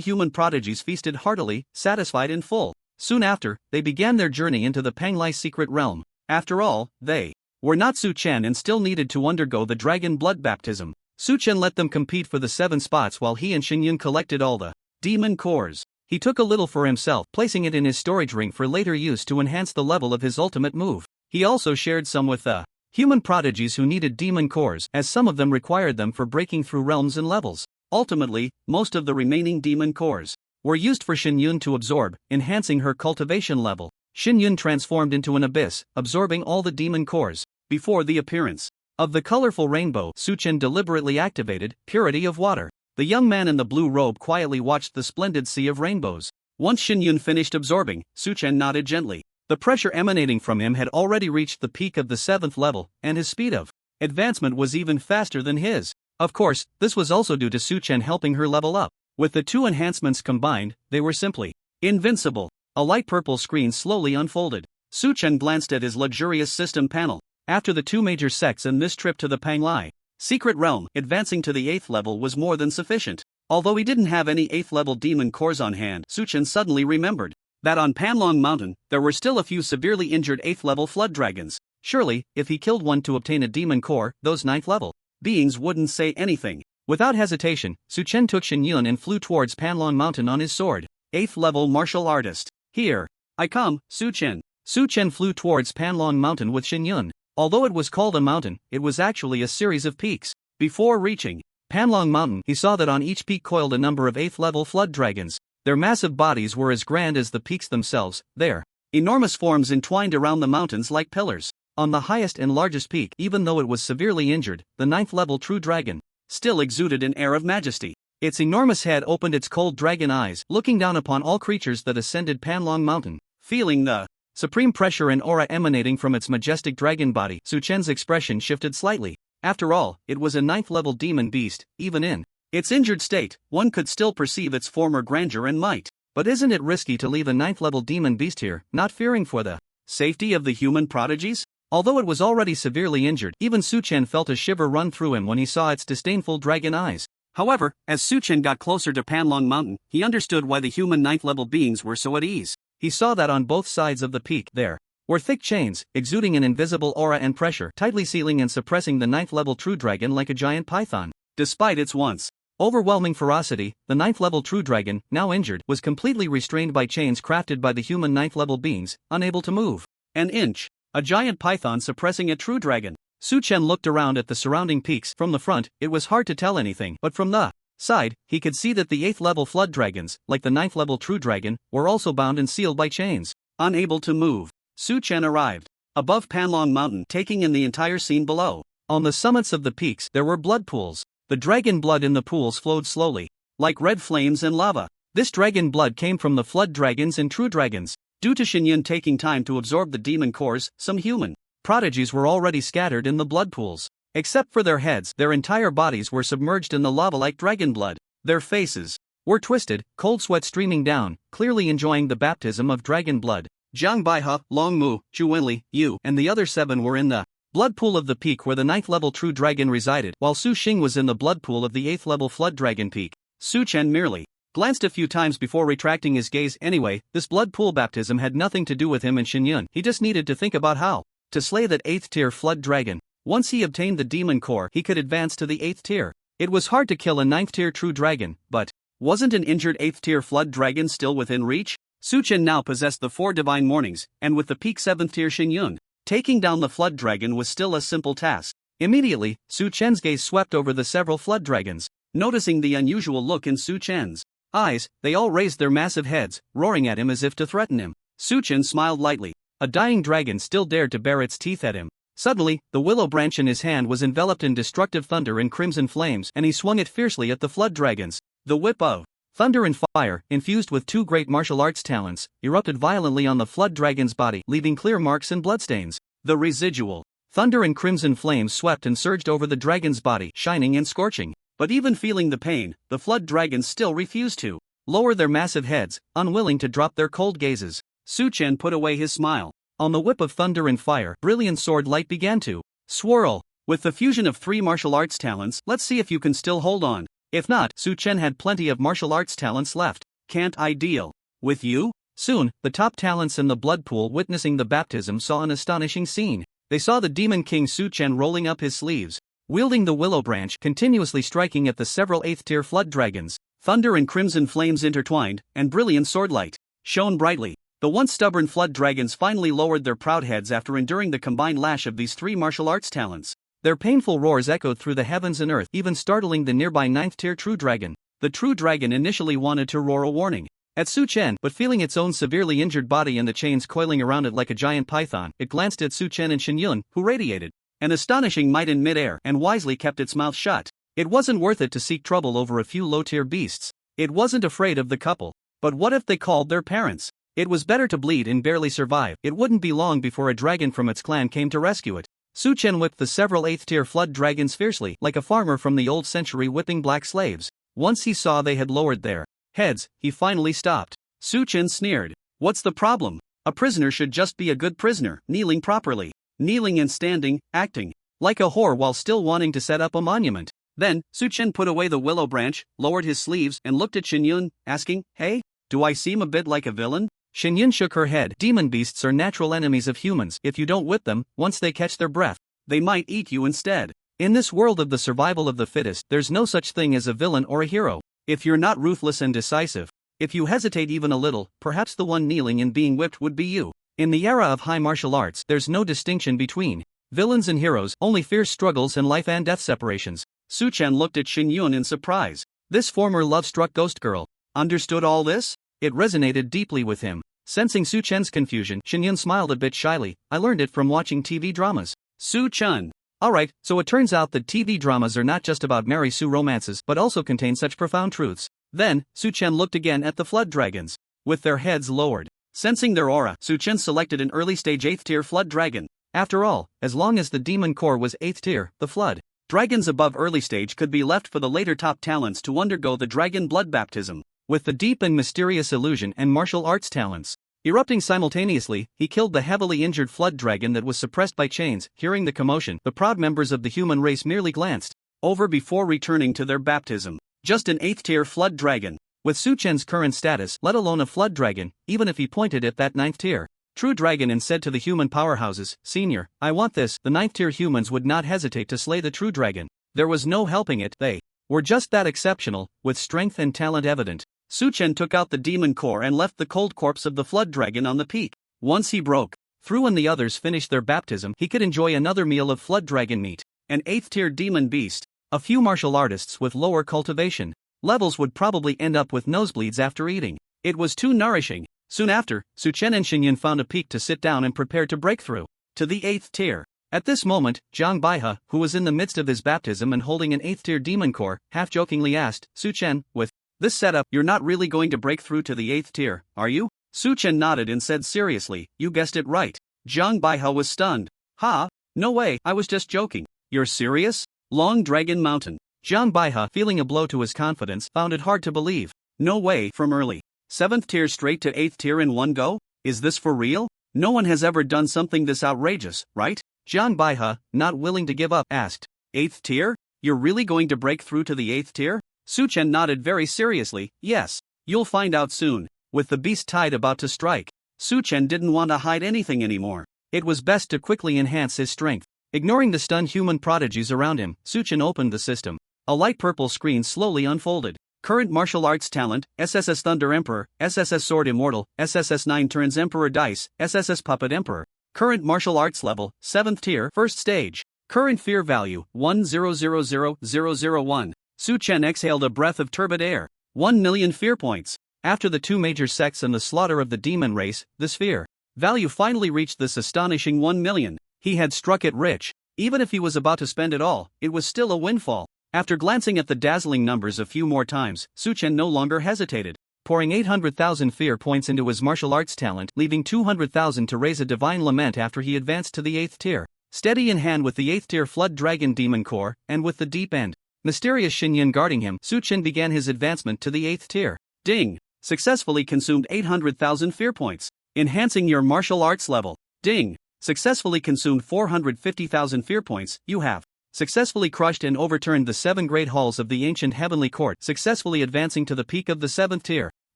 human prodigies feasted heartily, satisfied in full. Soon after, they began their journey into the Panglai secret realm. After all, they were not Su-chen and still needed to undergo the dragon blood baptism. Su-chen let them compete for the 7 spots while he and Shin-yun collected all the demon cores. He took a little for himself, placing it in his storage ring for later use to enhance the level of his ultimate move. He also shared some with the human prodigies who needed demon cores, as some of them required them for breaking through realms and levels. Ultimately, most of the remaining demon cores were used for Shin-yun to absorb, enhancing her cultivation level. Shin-yun transformed into an abyss, absorbing all the demon cores. Before the appearance of the colorful rainbow, Su-chen deliberately activated Purity of Water. The young man in the blue robe quietly watched the splendid sea of rainbows. Once Shin-yun finished absorbing, Su-chen nodded gently. The pressure emanating from him had already reached the peak of the 7th level, and his speed of advancement was even faster than his. Of course, this was also due to Su-chen helping her level up. With the two enhancements combined, they were simply invincible. A light purple screen slowly unfolded. Su-chen glanced at his luxurious system panel. After the two major sects and this trip to the Panglai secret realm, advancing to the 8th level was more than sufficient. Although he didn't have any 8th level demon cores on hand, Su-chen suddenly remembered that on Panlong Mountain, there were still a few severely injured 8th level flood dragons. Surely, if he killed one to obtain a demon core, those 9th level beings wouldn't say anything. Without hesitation, Su-chen took Shin-yun and flew towards Panlong Mountain on his sword. 8th level martial artist. Here I come, Su-chen. Su-chen flew towards Panlong Mountain with Shin-yun. Although it was called a mountain, it was actually a series of peaks. Before reaching Panlong Mountain, he saw that on each peak coiled a number of 8th level flood dragons. Their massive bodies were as grand as the peaks themselves, their enormous forms entwined around the mountains like pillars. On the highest and largest peak, even though it was severely injured, the 9th level true dragon still exuded an air of majesty. Its enormous head opened its cold dragon eyes, looking down upon all creatures that ascended Panlong Mountain. Feeling the supreme pressure and aura emanating from its majestic dragon body, Su-chen's expression shifted slightly. After all, it was a 9th level demon beast. Even in its injured state, one could still perceive its former grandeur and might. But isn't it risky to leave a 9th level demon beast here, not fearing for the safety of the human prodigies? Although it was already severely injured, even Su-chen felt a shiver run through him when he saw its disdainful dragon eyes. However, as Su-chen got closer to Panlong Mountain, he understood why the human 9th level beings were so at ease. He saw that on both sides of the peak there were thick chains, exuding an invisible aura and pressure, tightly sealing and suppressing the 9th level true dragon like a giant python. Despite its once overwhelming ferocity, the 9th level true dragon, now injured, was completely restrained by chains crafted by the human 9th level beings, unable to move an inch. A giant python suppressing a true dragon. Su-chen looked around at the surrounding peaks. From the front, it was hard to tell anything, but from the side, he could see that the 8th level flood dragons, like the 9th level true dragon, were also bound and sealed by chains. Unable to move, Su-chen arrived above Panlong Mountain, taking in the entire scene below. On the summits of the peaks, there were blood pools. The dragon blood in the pools flowed slowly, like red flames and lava. This dragon blood came from the flood dragons and true dragons. Due to Shin-yun taking time to absorb the demon cores, some human prodigies were already scattered in the blood pools. Except for their heads, their entire bodies were submerged in the lava like dragon blood. Their faces were twisted, cold sweat streaming down, clearly enjoying the baptism of dragon blood. Jiang Baihe, Long Mu, Zhu Wenli, Yu, and the other 7 were in the blood pool of the peak where the 9th level true dragon resided, while Su Xing was in the blood pool of the 8th level flood dragon peak. Su-chen merely glanced a few times before retracting his gaze. Anyway, this blood pool baptism had nothing to do with him and Shin-yun. He just needed to think about how to slay that 8th tier flood dragon. Once he obtained the demon core, he could advance to the 8th tier. It was hard to kill a 9th tier true dragon, but wasn't an injured 8th tier flood dragon still within reach? Su-chen now possessed the 4 divine mornings, and with the peak 7th tier Shin-yun, taking down the flood dragon was still a simple task. Immediately, Su-chen's gaze swept over the several flood dragons. Noticing the unusual look in Su-chen's eyes, they all raised their massive heads, roaring at him as if to threaten him. Su-chen smiled lightly. A dying dragon still dared to bare its teeth at him. Suddenly, the willow branch in his hand was enveloped in destructive thunder and crimson flames, and he swung it fiercely at the flood dragons. The whip of thunder and fire, infused with 2 great martial arts talents, erupted violently on the flood dragon's body, leaving clear marks and bloodstains. The residual thunder and crimson flames swept and surged over the dragon's body, shining and scorching. But even feeling the pain, the flood dragons still refused to lower their massive heads, unwilling to drop their cold gazes. Su-chen put away his smile. On the whip of thunder and fire, brilliant sword light began to swirl. With the fusion of 3 martial arts talents, let's see if you can still hold on. If not, Su-chen had plenty of martial arts talents left. Can't I deal with you? Soon, the top talents in the blood pool witnessing the baptism saw an astonishing scene. They saw the demon king Su-chen rolling up his sleeves, wielding the willow branch, continuously striking at the several 8th tier flood dragons. Thunder and crimson flames intertwined, and brilliant swordlight shone brightly. The once stubborn flood dragons finally lowered their proud heads after enduring the combined lash of these 3 martial arts talents. Their painful roars echoed through the heavens and earth, even startling the nearby 9th tier true dragon. The true dragon initially wanted to roar a warning at Su-chen, but feeling its own severely injured body and the chains coiling around it like a giant python, it glanced at Su-chen and Shin-yun, who radiated an astonishing might in midair, and wisely kept its mouth shut. It wasn't worth it to seek trouble over a few low-tier beasts. It wasn't afraid of the couple. But what if they called their parents? It was better to bleed and barely survive. It wouldn't be long before a dragon from its clan came to rescue it. Su-chen whipped the several 8th tier flood dragons fiercely, like a farmer from the old century whipping black slaves. Once he saw they had lowered their heads, he finally stopped. Su-chen sneered. What's the problem? A prisoner should just be a good prisoner, kneeling properly. Kneeling and standing, acting like a whore while still wanting to set up a monument. Then, Su-chen put away the willow branch, lowered his sleeves and looked at Xinyun, asking, "Hey, do I seem a bit like a villain?" Xinyun shook her head. Demon beasts are natural enemies of humans. If you don't whip them, once they catch their breath, they might eat you instead. In this world of the survival of the fittest, there's no such thing as a villain or a hero. If you're not ruthless and decisive, if you hesitate even a little, perhaps the one kneeling and being whipped would be you. In the era of high martial arts, there's no distinction between villains and heroes, only fierce struggles and life and death separations. Su-chen looked at Xinyun in surprise. This former love-struck ghost girl understood all this? It resonated deeply with him. Sensing Su-chen's confusion, Xinyun smiled a bit shyly. I learned it from watching TV dramas. Su-chen. Alright, so it turns out that TV dramas are not just about Mary Sue romances but also contain such profound truths. Then, Su-chen looked again at the flood dragons. With their heads lowered. Sensing their aura, Su-chen selected an early-stage 8th tier flood dragon. After all, as long as the demon core was 8th tier, the flood dragons above early stage could be left for the later top talents to undergo the dragon blood baptism. With the deep and mysterious illusion and martial arts talents erupting simultaneously, he killed the heavily injured flood dragon that was suppressed by chains. Hearing the commotion, the proud members of the human race merely glanced over before returning to their baptism. Just an 8th tier flood dragon. With Su-chen's current status, let alone a flood dragon, even if he pointed at that 9th tier true dragon and said to the human powerhouses, "Senior, I want this," the 9th tier humans would not hesitate to slay the true dragon. There was no helping it, they were just that exceptional, with strength and talent evident. Su-chen took out the demon core and left the cold corpse of the flood dragon on the peak. Once he broke through and the others finished their baptism, he could enjoy another meal of flood dragon meat. An 8th tier demon beast. A few martial artists with lower cultivation levels would probably end up with nosebleeds after eating. It was too nourishing. Soon after, Su-chen and Xinyun found a peak to sit down and prepare to break through to the 8th tier. At this moment, Zhang Baihe, who was in the midst of his baptism and holding an 8th tier demon core, half-jokingly asked, Su-chen, with this setup, you're not really going to break through to the 8th tier, are you? Su-chen nodded and said seriously, you guessed it right. Zhang Baihe was stunned. Ha? No way, I was just joking. You're serious? Long Dragon Mountain. Zhang Baihe, feeling a blow to his confidence, found it hard to believe. No way, from early 7th tier straight to 8th tier in one go? Is this for real? No one has ever done something this outrageous, right? Zhang Baihe, not willing to give up, asked. 8th tier? You're really going to break through to the 8th tier? Su-chen nodded very seriously, yes. You'll find out soon. With the beast tide about to strike, Su-chen didn't want to hide anything anymore. It was best to quickly enhance his strength. Ignoring the stunned human prodigies around him, Su-chen opened the system. A light purple screen slowly unfolded. Current martial arts talent, SSS Thunder Emperor, SSS Sword Immortal, SSS 9 Turns Emperor Dice, SSS Puppet Emperor. Current martial arts level, 7th tier, 1st stage. Current fear value, 1000001. Su-chen exhaled a breath of turbid air. 1 million fear points. After the two major sects and the slaughter of the demon race, this fear value finally reached this astonishing 1 million. He had struck it rich. Even if he was about to spend it all, it was still a windfall. After glancing at the dazzling numbers a few more times, Su-chen no longer hesitated, pouring 800,000 fear points into his martial arts talent, leaving 200,000 to raise a divine lament after he advanced to the 8th tier. Steady in hand with the 8th tier Flood Dragon Demon Core, and with the deep end mysterious Xinyun guarding him, Su-chen began his advancement to the 8th tier. Ding! Successfully consumed 800,000 fear points. Enhancing your martial arts level. Ding! Successfully consumed 450,000 fear points. You have successfully crushed and overturned the 7 great halls of the ancient heavenly court, successfully advancing to the peak of the 7th tier.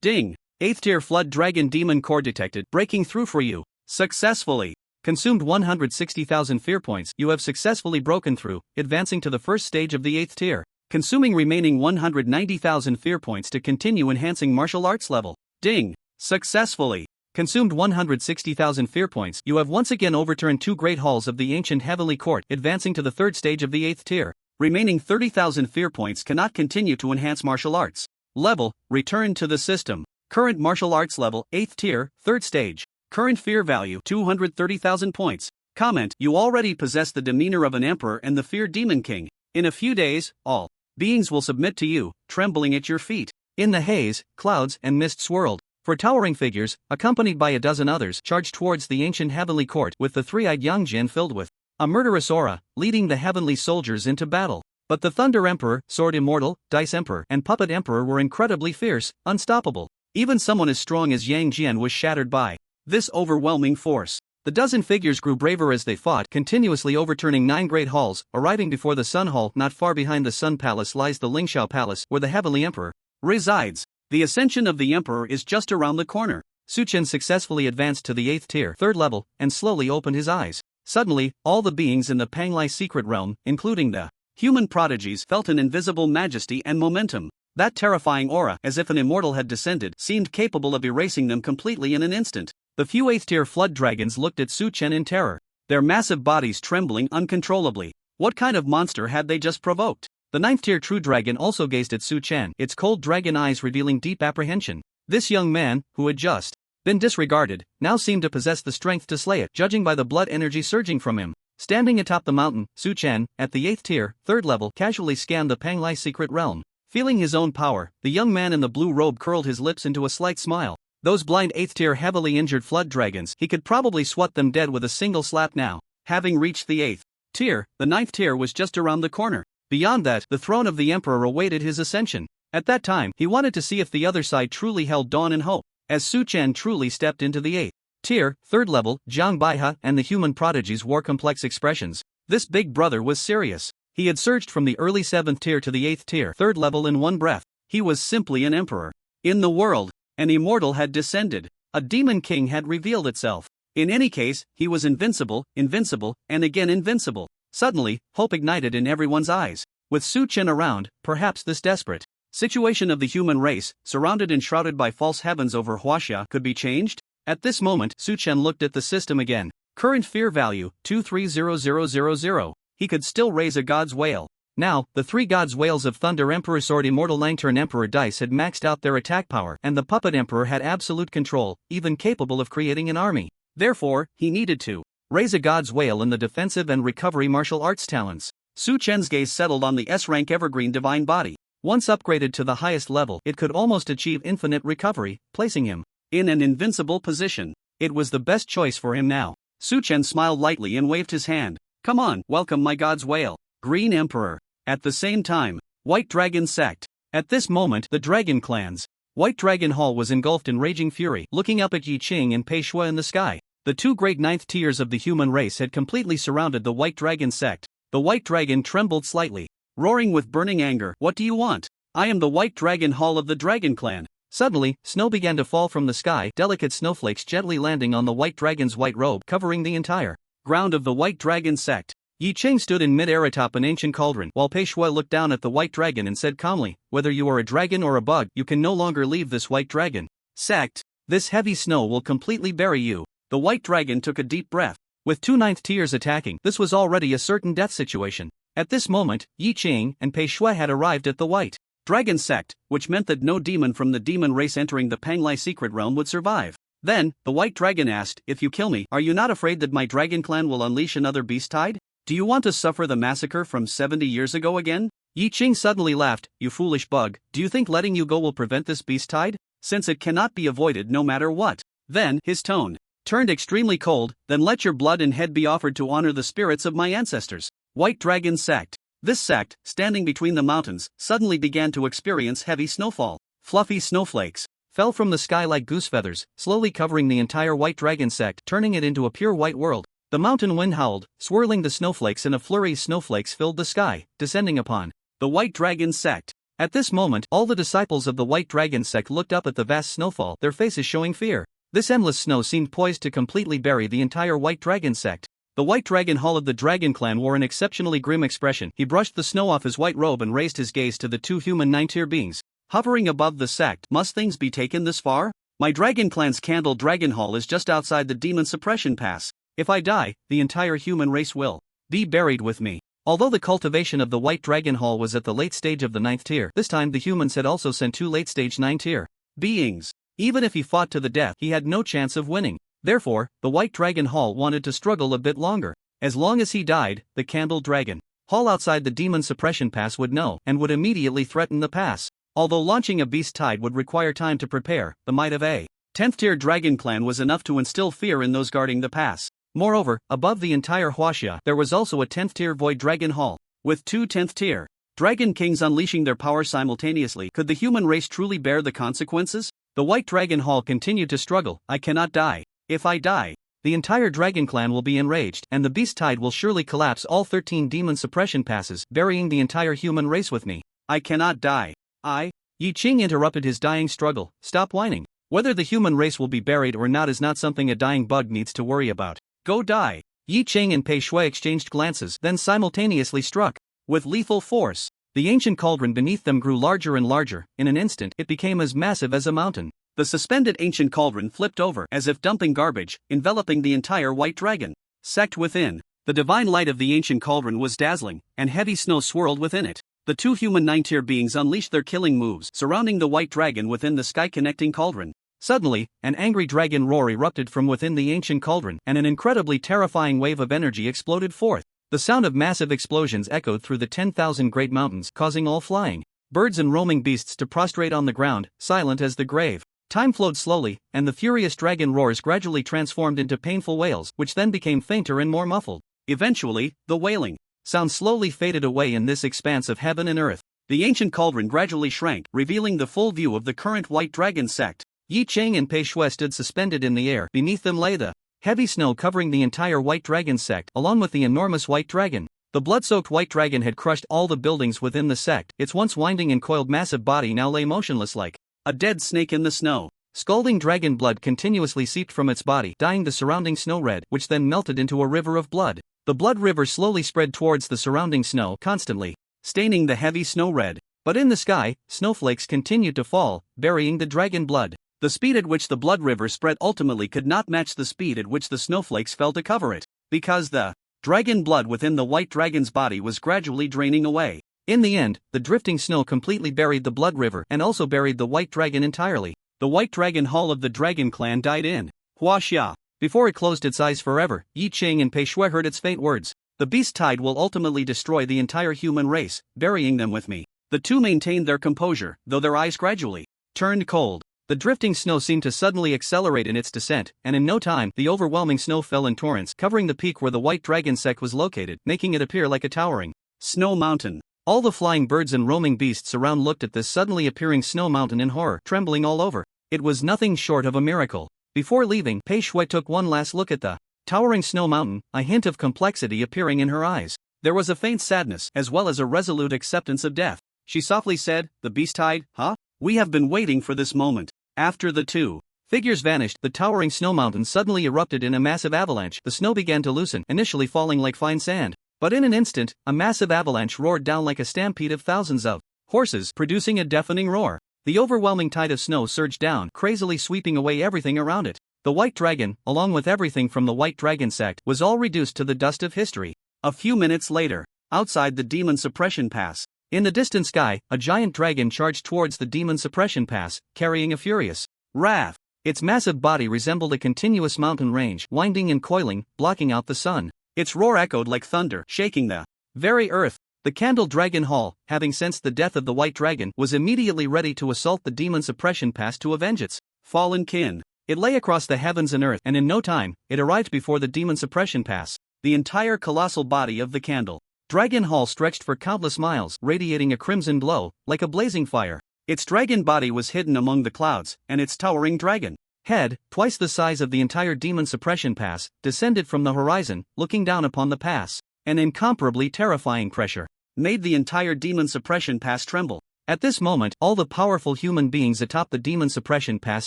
Ding! 8th tier Flood Dragon Demon Core detected, breaking through for you. Successfully consumed 160,000 fear points. You have successfully broken through, advancing to the 1st stage of the 8th tier, consuming remaining 190,000 fear points to continue enhancing martial arts level. Ding! Successfully consumed 160,000 fear points. You have once again overturned 2 great halls of the ancient heavenly court, advancing to the 3rd stage of the 8th tier. Remaining 30,000 fear points cannot continue to enhance martial arts level. Return to the system. Current martial arts level, 8th tier, 3rd stage. Current fear value, 230,000 points. Comment: you already possess the demeanor of an emperor and the fear demon king. In a few days, all beings will submit to you, trembling at your feet. In the haze, clouds and mist swirled. 4 towering figures, accompanied by a dozen others, charged towards the ancient heavenly court with the three-eyed young Jin filled with a murderous aura, leading the heavenly soldiers into battle. But the Thunder Emperor, Sword Immortal, Dice Emperor, and Puppet Emperor were incredibly fierce, unstoppable. Even someone as strong as Yang Jian was shattered by this overwhelming force. The dozen figures grew braver as they fought, continuously overturning 9 great halls. Arriving before the Sun Hall, not far behind the Sun Palace lies the Lingxiao Palace, where the Heavenly Emperor resides. The ascension of the Emperor is just around the corner. Su Chen successfully advanced to the 8th tier, 3rd level, and slowly opened his eyes. Suddenly, all the beings in the Panglai secret realm, including the human prodigies, felt an invisible majesty and momentum. That terrifying aura, as if an immortal had descended, seemed capable of erasing them completely in an instant. The few 8th tier flood dragons looked at Su Chen in terror, their massive bodies trembling uncontrollably. What kind of monster had they just provoked? The 9th tier true dragon also gazed at Su Chen, its cold dragon eyes revealing deep apprehension. This young man, who had just been disregarded, now seemed to possess the strength to slay it, judging by the blood energy surging from him. Standing atop the mountain, Su Chen, at the 8th tier, 3rd level, casually scanned the Panglai secret realm. Feeling his own power, the young man in the blue robe curled his lips into a slight smile. Those blind 8th tier heavily injured flood dragons, he could probably swat them dead with a single slap now. Having reached the 8th tier, the 9th tier was just around the corner. Beyond that, the throne of the Emperor awaited his ascension. At that time, he wanted to see if the other side truly held dawn and hope. As Su Chen truly stepped into the 8th tier, 3rd level, Zhang Baihe and the human prodigies wore complex expressions. This big brother was serious. He had surged from the early 7th tier to the 8th tier, 3rd level in one breath. He was simply an emperor. In the world, an immortal had descended. A demon king had revealed itself. In any case, he was invincible, and again invincible. Suddenly, hope ignited in everyone's eyes. With Su Chen around, perhaps this desperate situation of the human race, surrounded and shrouded by false heavens over Huaxia, could be changed? At this moment, Su Chen looked at the system again. Current fear value, 230000. He could still raise a god's whale. Now, the 3 god's whales of Thunder Emperor Sword Immortal 9-turn Emperor Dice had maxed out their attack power, and the Puppet Emperor had absolute control, even capable of creating an army. Therefore, he needed to raise a god's whale in the defensive and recovery martial arts talents. Su Chen's gaze settled on the S-rank evergreen divine body. Once upgraded to the highest level, it could almost achieve infinite recovery, placing him in an invincible position. It was the best choice for him now. Su Chen smiled lightly and waved his hand. Come on, welcome my god's whale, Green Emperor. At the same time, White Dragon Sect. At this moment, the Dragon Clans. White Dragon Hall was engulfed in raging fury, looking up at Yi Qing and Pei Shui in the sky. The 2 great 9th tiers of the human race had completely surrounded the White Dragon Sect. The White Dragon trembled slightly, roaring with burning anger. What do you want? I am the White Dragon Hall of the Dragon Clan. Suddenly, snow began to fall from the sky, delicate snowflakes gently landing on the White Dragon's white robe, covering the entire ground of the White Dragon Sect. Yi Qing stood in mid-air atop an ancient cauldron, while Pei Shui looked down at the White Dragon and said calmly, whether you are a dragon or a bug, you can no longer leave this White Dragon Sect. This heavy snow will completely bury you. The White Dragon took a deep breath. With 2 9th tiers attacking, this was already a certain death situation. At this moment, Yi Qing and Pei Shui had arrived at the White Dragon Sect, which meant that no demon from the demon race entering the Panglai secret realm would survive. Then, the White Dragon asked, if you kill me, are you not afraid that my dragon clan will unleash another beast tide? Do you want to suffer the massacre from 70 years ago again? Yi Qing suddenly laughed. You foolish bug, do you think letting you go will prevent this beast tide? Since it cannot be avoided no matter what. Then, his tone turned extremely cold. Then let your blood and head be offered to honor the spirits of my ancestors. White Dragon Sect. This sect, standing between the mountains, suddenly began to experience heavy snowfall. Fluffy snowflakes fell from the sky like goose feathers, slowly covering the entire White Dragon Sect, turning it into a pure white world. The mountain wind howled, swirling the snowflakes, and a flurry of snowflakes filled the sky, descending upon the White Dragon Sect. At this moment, all the disciples of the White Dragon Sect looked up at the vast snowfall, their faces showing fear. This endless snow seemed poised to completely bury the entire White Dragon Sect. The White Dragon Hall of the Dragon Clan wore an exceptionally grim expression. He brushed the snow off his white robe and raised his gaze to the 2 human 9-tier beings hovering above the sect. Must things be taken this far? My Dragon Clan's Candle Dragon Hall is just outside the Demon Suppression Pass. If I die, the entire human race will be buried with me. Although the cultivation of the White Dragon Hall was at the late stage of the 9th tier, this time the humans had also sent 2 late-stage 9-tier beings. Even if he fought to the death, he had no chance of winning. Therefore, the White Dragon Hall wanted to struggle a bit longer. As long as he died, the Candle Dragon Hall outside the Demon Suppression Pass would know and would immediately threaten the pass. Although launching a beast tide would require time to prepare, the might of a 10th tier dragon clan was enough to instill fear in those guarding the pass. Moreover, above the entire Huaxia, there was also a 10th tier void dragon hall, with two 10th tier dragon kings unleashing their power simultaneously. Could the human race truly bear the consequences? The white dragon hall continued to struggle. I cannot die. If I die, the entire dragon clan will be enraged, and the beast tide will surely collapse all 13 demon suppression passes, burying the entire human race with me. I cannot die. Yi Qing interrupted his dying struggle. Stop whining. Whether the human race will be buried or not is not something a dying bug needs to worry about. Go die. Yi Qing and Pei Shui exchanged glances, then simultaneously struck. With lethal force, the ancient cauldron beneath them grew larger and larger. In an instant, it became as massive as a mountain. The suspended ancient cauldron flipped over as if dumping garbage, enveloping the entire white dragon sect within. The divine light of the ancient cauldron was dazzling, and heavy snow swirled within it. The two human 9-tier beings unleashed their killing moves, surrounding the white dragon within the sky-connecting cauldron. Suddenly, an angry dragon roar erupted from within the ancient cauldron, and an incredibly terrifying wave of energy exploded forth. The sound of massive explosions echoed through the 10,000 great mountains, causing all flying birds and roaming beasts to prostrate on the ground, silent as the grave. Time flowed slowly, and the furious dragon roars gradually transformed into painful wails, which then became fainter and more muffled. Eventually, the wailing sound slowly faded away in this expanse of heaven and earth. The ancient cauldron gradually shrank, revealing the full view of the current white dragon sect. Yi Qing and Pei Shui stood suspended in the air. Beneath them lay the heavy snow covering the entire white dragon sect, along with the enormous white dragon. The blood-soaked white dragon had crushed all the buildings within the sect. Its once winding and coiled massive body now lay motionless like a dead snake in the snow. Scalding dragon blood continuously seeped from its body, dyeing the surrounding snow red, which then melted into a river of blood. The blood river slowly spread towards the surrounding snow, constantly staining the heavy snow red. But in the sky, snowflakes continued to fall, burying the dragon blood. The speed at which the blood river spread ultimately could not match the speed at which the snowflakes fell to cover it, because the dragon blood within the white dragon's body was gradually draining away. In the end, the drifting snow completely buried the blood river and also buried the white dragon entirely. The white dragon hall of the dragon clan died in Huaxia. Before it closed its eyes forever, Yi Qing and Pei Shui heard its faint words. The beast tide will ultimately destroy the entire human race, burying them with me. The two maintained their composure, though their eyes gradually turned cold. The drifting snow seemed to suddenly accelerate in its descent, and in no time, the overwhelming snow fell in torrents, covering the peak where the white dragon sect was located, making it appear like a towering snow mountain. All the flying birds and roaming beasts around looked at this suddenly appearing snow mountain in horror, trembling all over. It was nothing short of a miracle. Before leaving, Pei Shui took one last look at the towering snow mountain, a hint of complexity appearing in her eyes. There was a faint sadness, as well as a resolute acceptance of death. She softly said, "The beast tide, huh? We have been waiting for this moment." After the two figures vanished, the towering snow mountain suddenly erupted in a massive avalanche. The snow began to loosen, initially falling like fine sand. But in an instant, a massive avalanche roared down like a stampede of thousands of horses, producing a deafening roar. The overwhelming tide of snow surged down, crazily sweeping away everything around it. The white dragon, along with everything from the white dragon sect, was all reduced to the dust of history. A few minutes later, outside the demon suppression pass, in the distant sky, a giant dragon charged towards the demon suppression pass, carrying a furious wrath. Its massive body resembled a continuous mountain range, winding and coiling, blocking out the sun. Its roar echoed like thunder, shaking the very earth. The Candle Dragon Hall, having sensed the death of the white dragon, was immediately ready to assault the demon suppression pass to avenge its fallen kin. It lay across the heavens and earth, and in no time, it arrived before the demon suppression pass. The entire colossal body of the Candle Dragon Hall stretched for countless miles, radiating a crimson glow, like a blazing fire. Its dragon body was hidden among the clouds, and its towering dragon head, twice the size of the entire demon suppression pass, descended from the horizon, looking down upon the pass. An incomparably terrifying pressure made the entire demon suppression pass tremble. At this moment, all the powerful human beings atop the demon suppression pass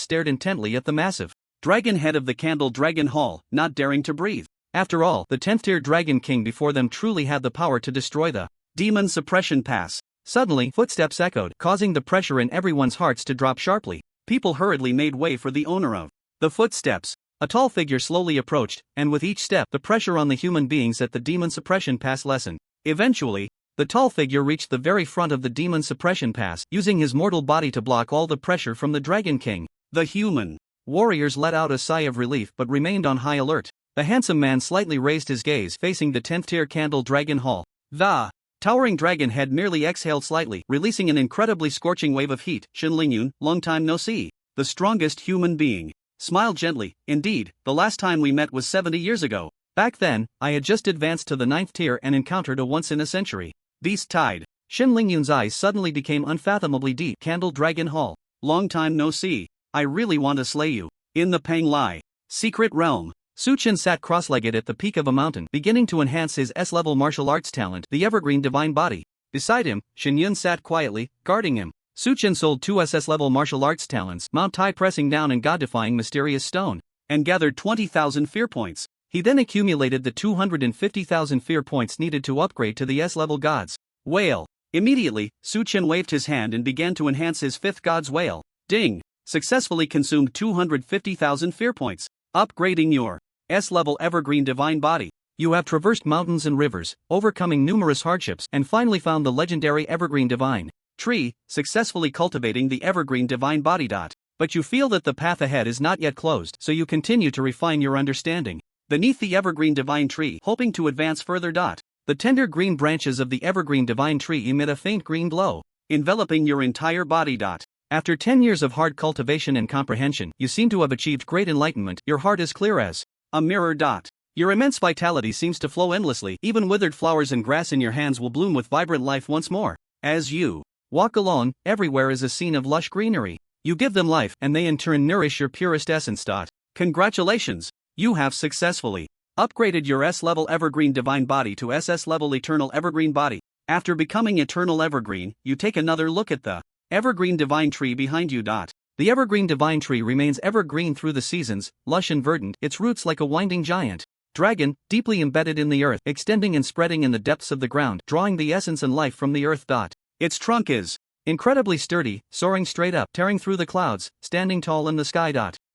stared intently at the massive dragon head of the Candle Dragon Hall, not daring to breathe. After all, the 10th tier dragon king before them truly had the power to destroy the demon suppression pass. Suddenly, footsteps echoed, causing the pressure in everyone's hearts to drop sharply. People hurriedly made way for the owner of the footsteps. A tall figure slowly approached, and with each step, the pressure on the human beings at the demon suppression pass lessened. Eventually, the tall figure reached the very front of the demon suppression pass, using his mortal body to block all the pressure from the Dragon King. The human warriors let out a sigh of relief but remained on high alert. The handsome man slightly raised his gaze, facing the 10th tier Candle Dragon Hall. The towering dragon head merely exhaled slightly, releasing an incredibly scorching wave of heat. Shen Lingyun, long time no see. The strongest human being smiled gently. Indeed, the last time we met was 70 years ago. Back then, I had just advanced to the 9th tier and encountered a once-in-a-century beast tide. Shin Lingyun's eyes suddenly became unfathomably deep. Candle Dragon Hall. Long time no see. I really want to slay you. In the Panglai Secret Realm. Suchin sat cross-legged at the peak of a mountain, beginning to enhance his S-level martial arts talent, the Evergreen Divine Body. Beside him, Shinyun sat quietly, guarding him. Suchin sold 2 SS-level martial arts talents, Mount Tai pressing down and God-defying Mysterious Stone, and gathered 20,000 fear points. He then accumulated the 250,000 fear points needed to upgrade to the S-level God's Whale. Immediately, Suchin waved his hand and began to enhance his 5th God's Whale. Ding! Successfully consumed 250,000 fear points. Upgrading your S-level Evergreen Divine Body. You have traversed mountains and rivers, overcoming numerous hardships, and finally found the legendary Evergreen Divine Tree, successfully cultivating the Evergreen Divine Body. But you feel that the path ahead is not yet closed, so you continue to refine your understanding. Beneath the Evergreen Divine Tree, hoping to advance further. The tender green branches of the Evergreen Divine Tree emit a faint green glow, enveloping your entire body. After 10 years of hard cultivation and comprehension, you seem to have achieved great enlightenment. Your heart is clear as a mirror. Your immense vitality seems to flow endlessly. Even withered flowers and grass in your hands will bloom with vibrant life once more. As you walk alone, everywhere is a scene of lush greenery. You give them life, and they in turn nourish your purest essence. Congratulations! You have successfully upgraded your S-level Evergreen Divine Body to SS-level Eternal Evergreen Body. After becoming Eternal Evergreen, you take another look at the Evergreen Divine Tree behind you. The Evergreen Divine Tree remains evergreen through the seasons, lush and verdant, its roots like a winding giant dragon, deeply embedded in the earth, extending and spreading in the depths of the ground, drawing the essence and life from the earth. Its trunk is incredibly sturdy, soaring straight up, tearing through the clouds, standing tall in the sky.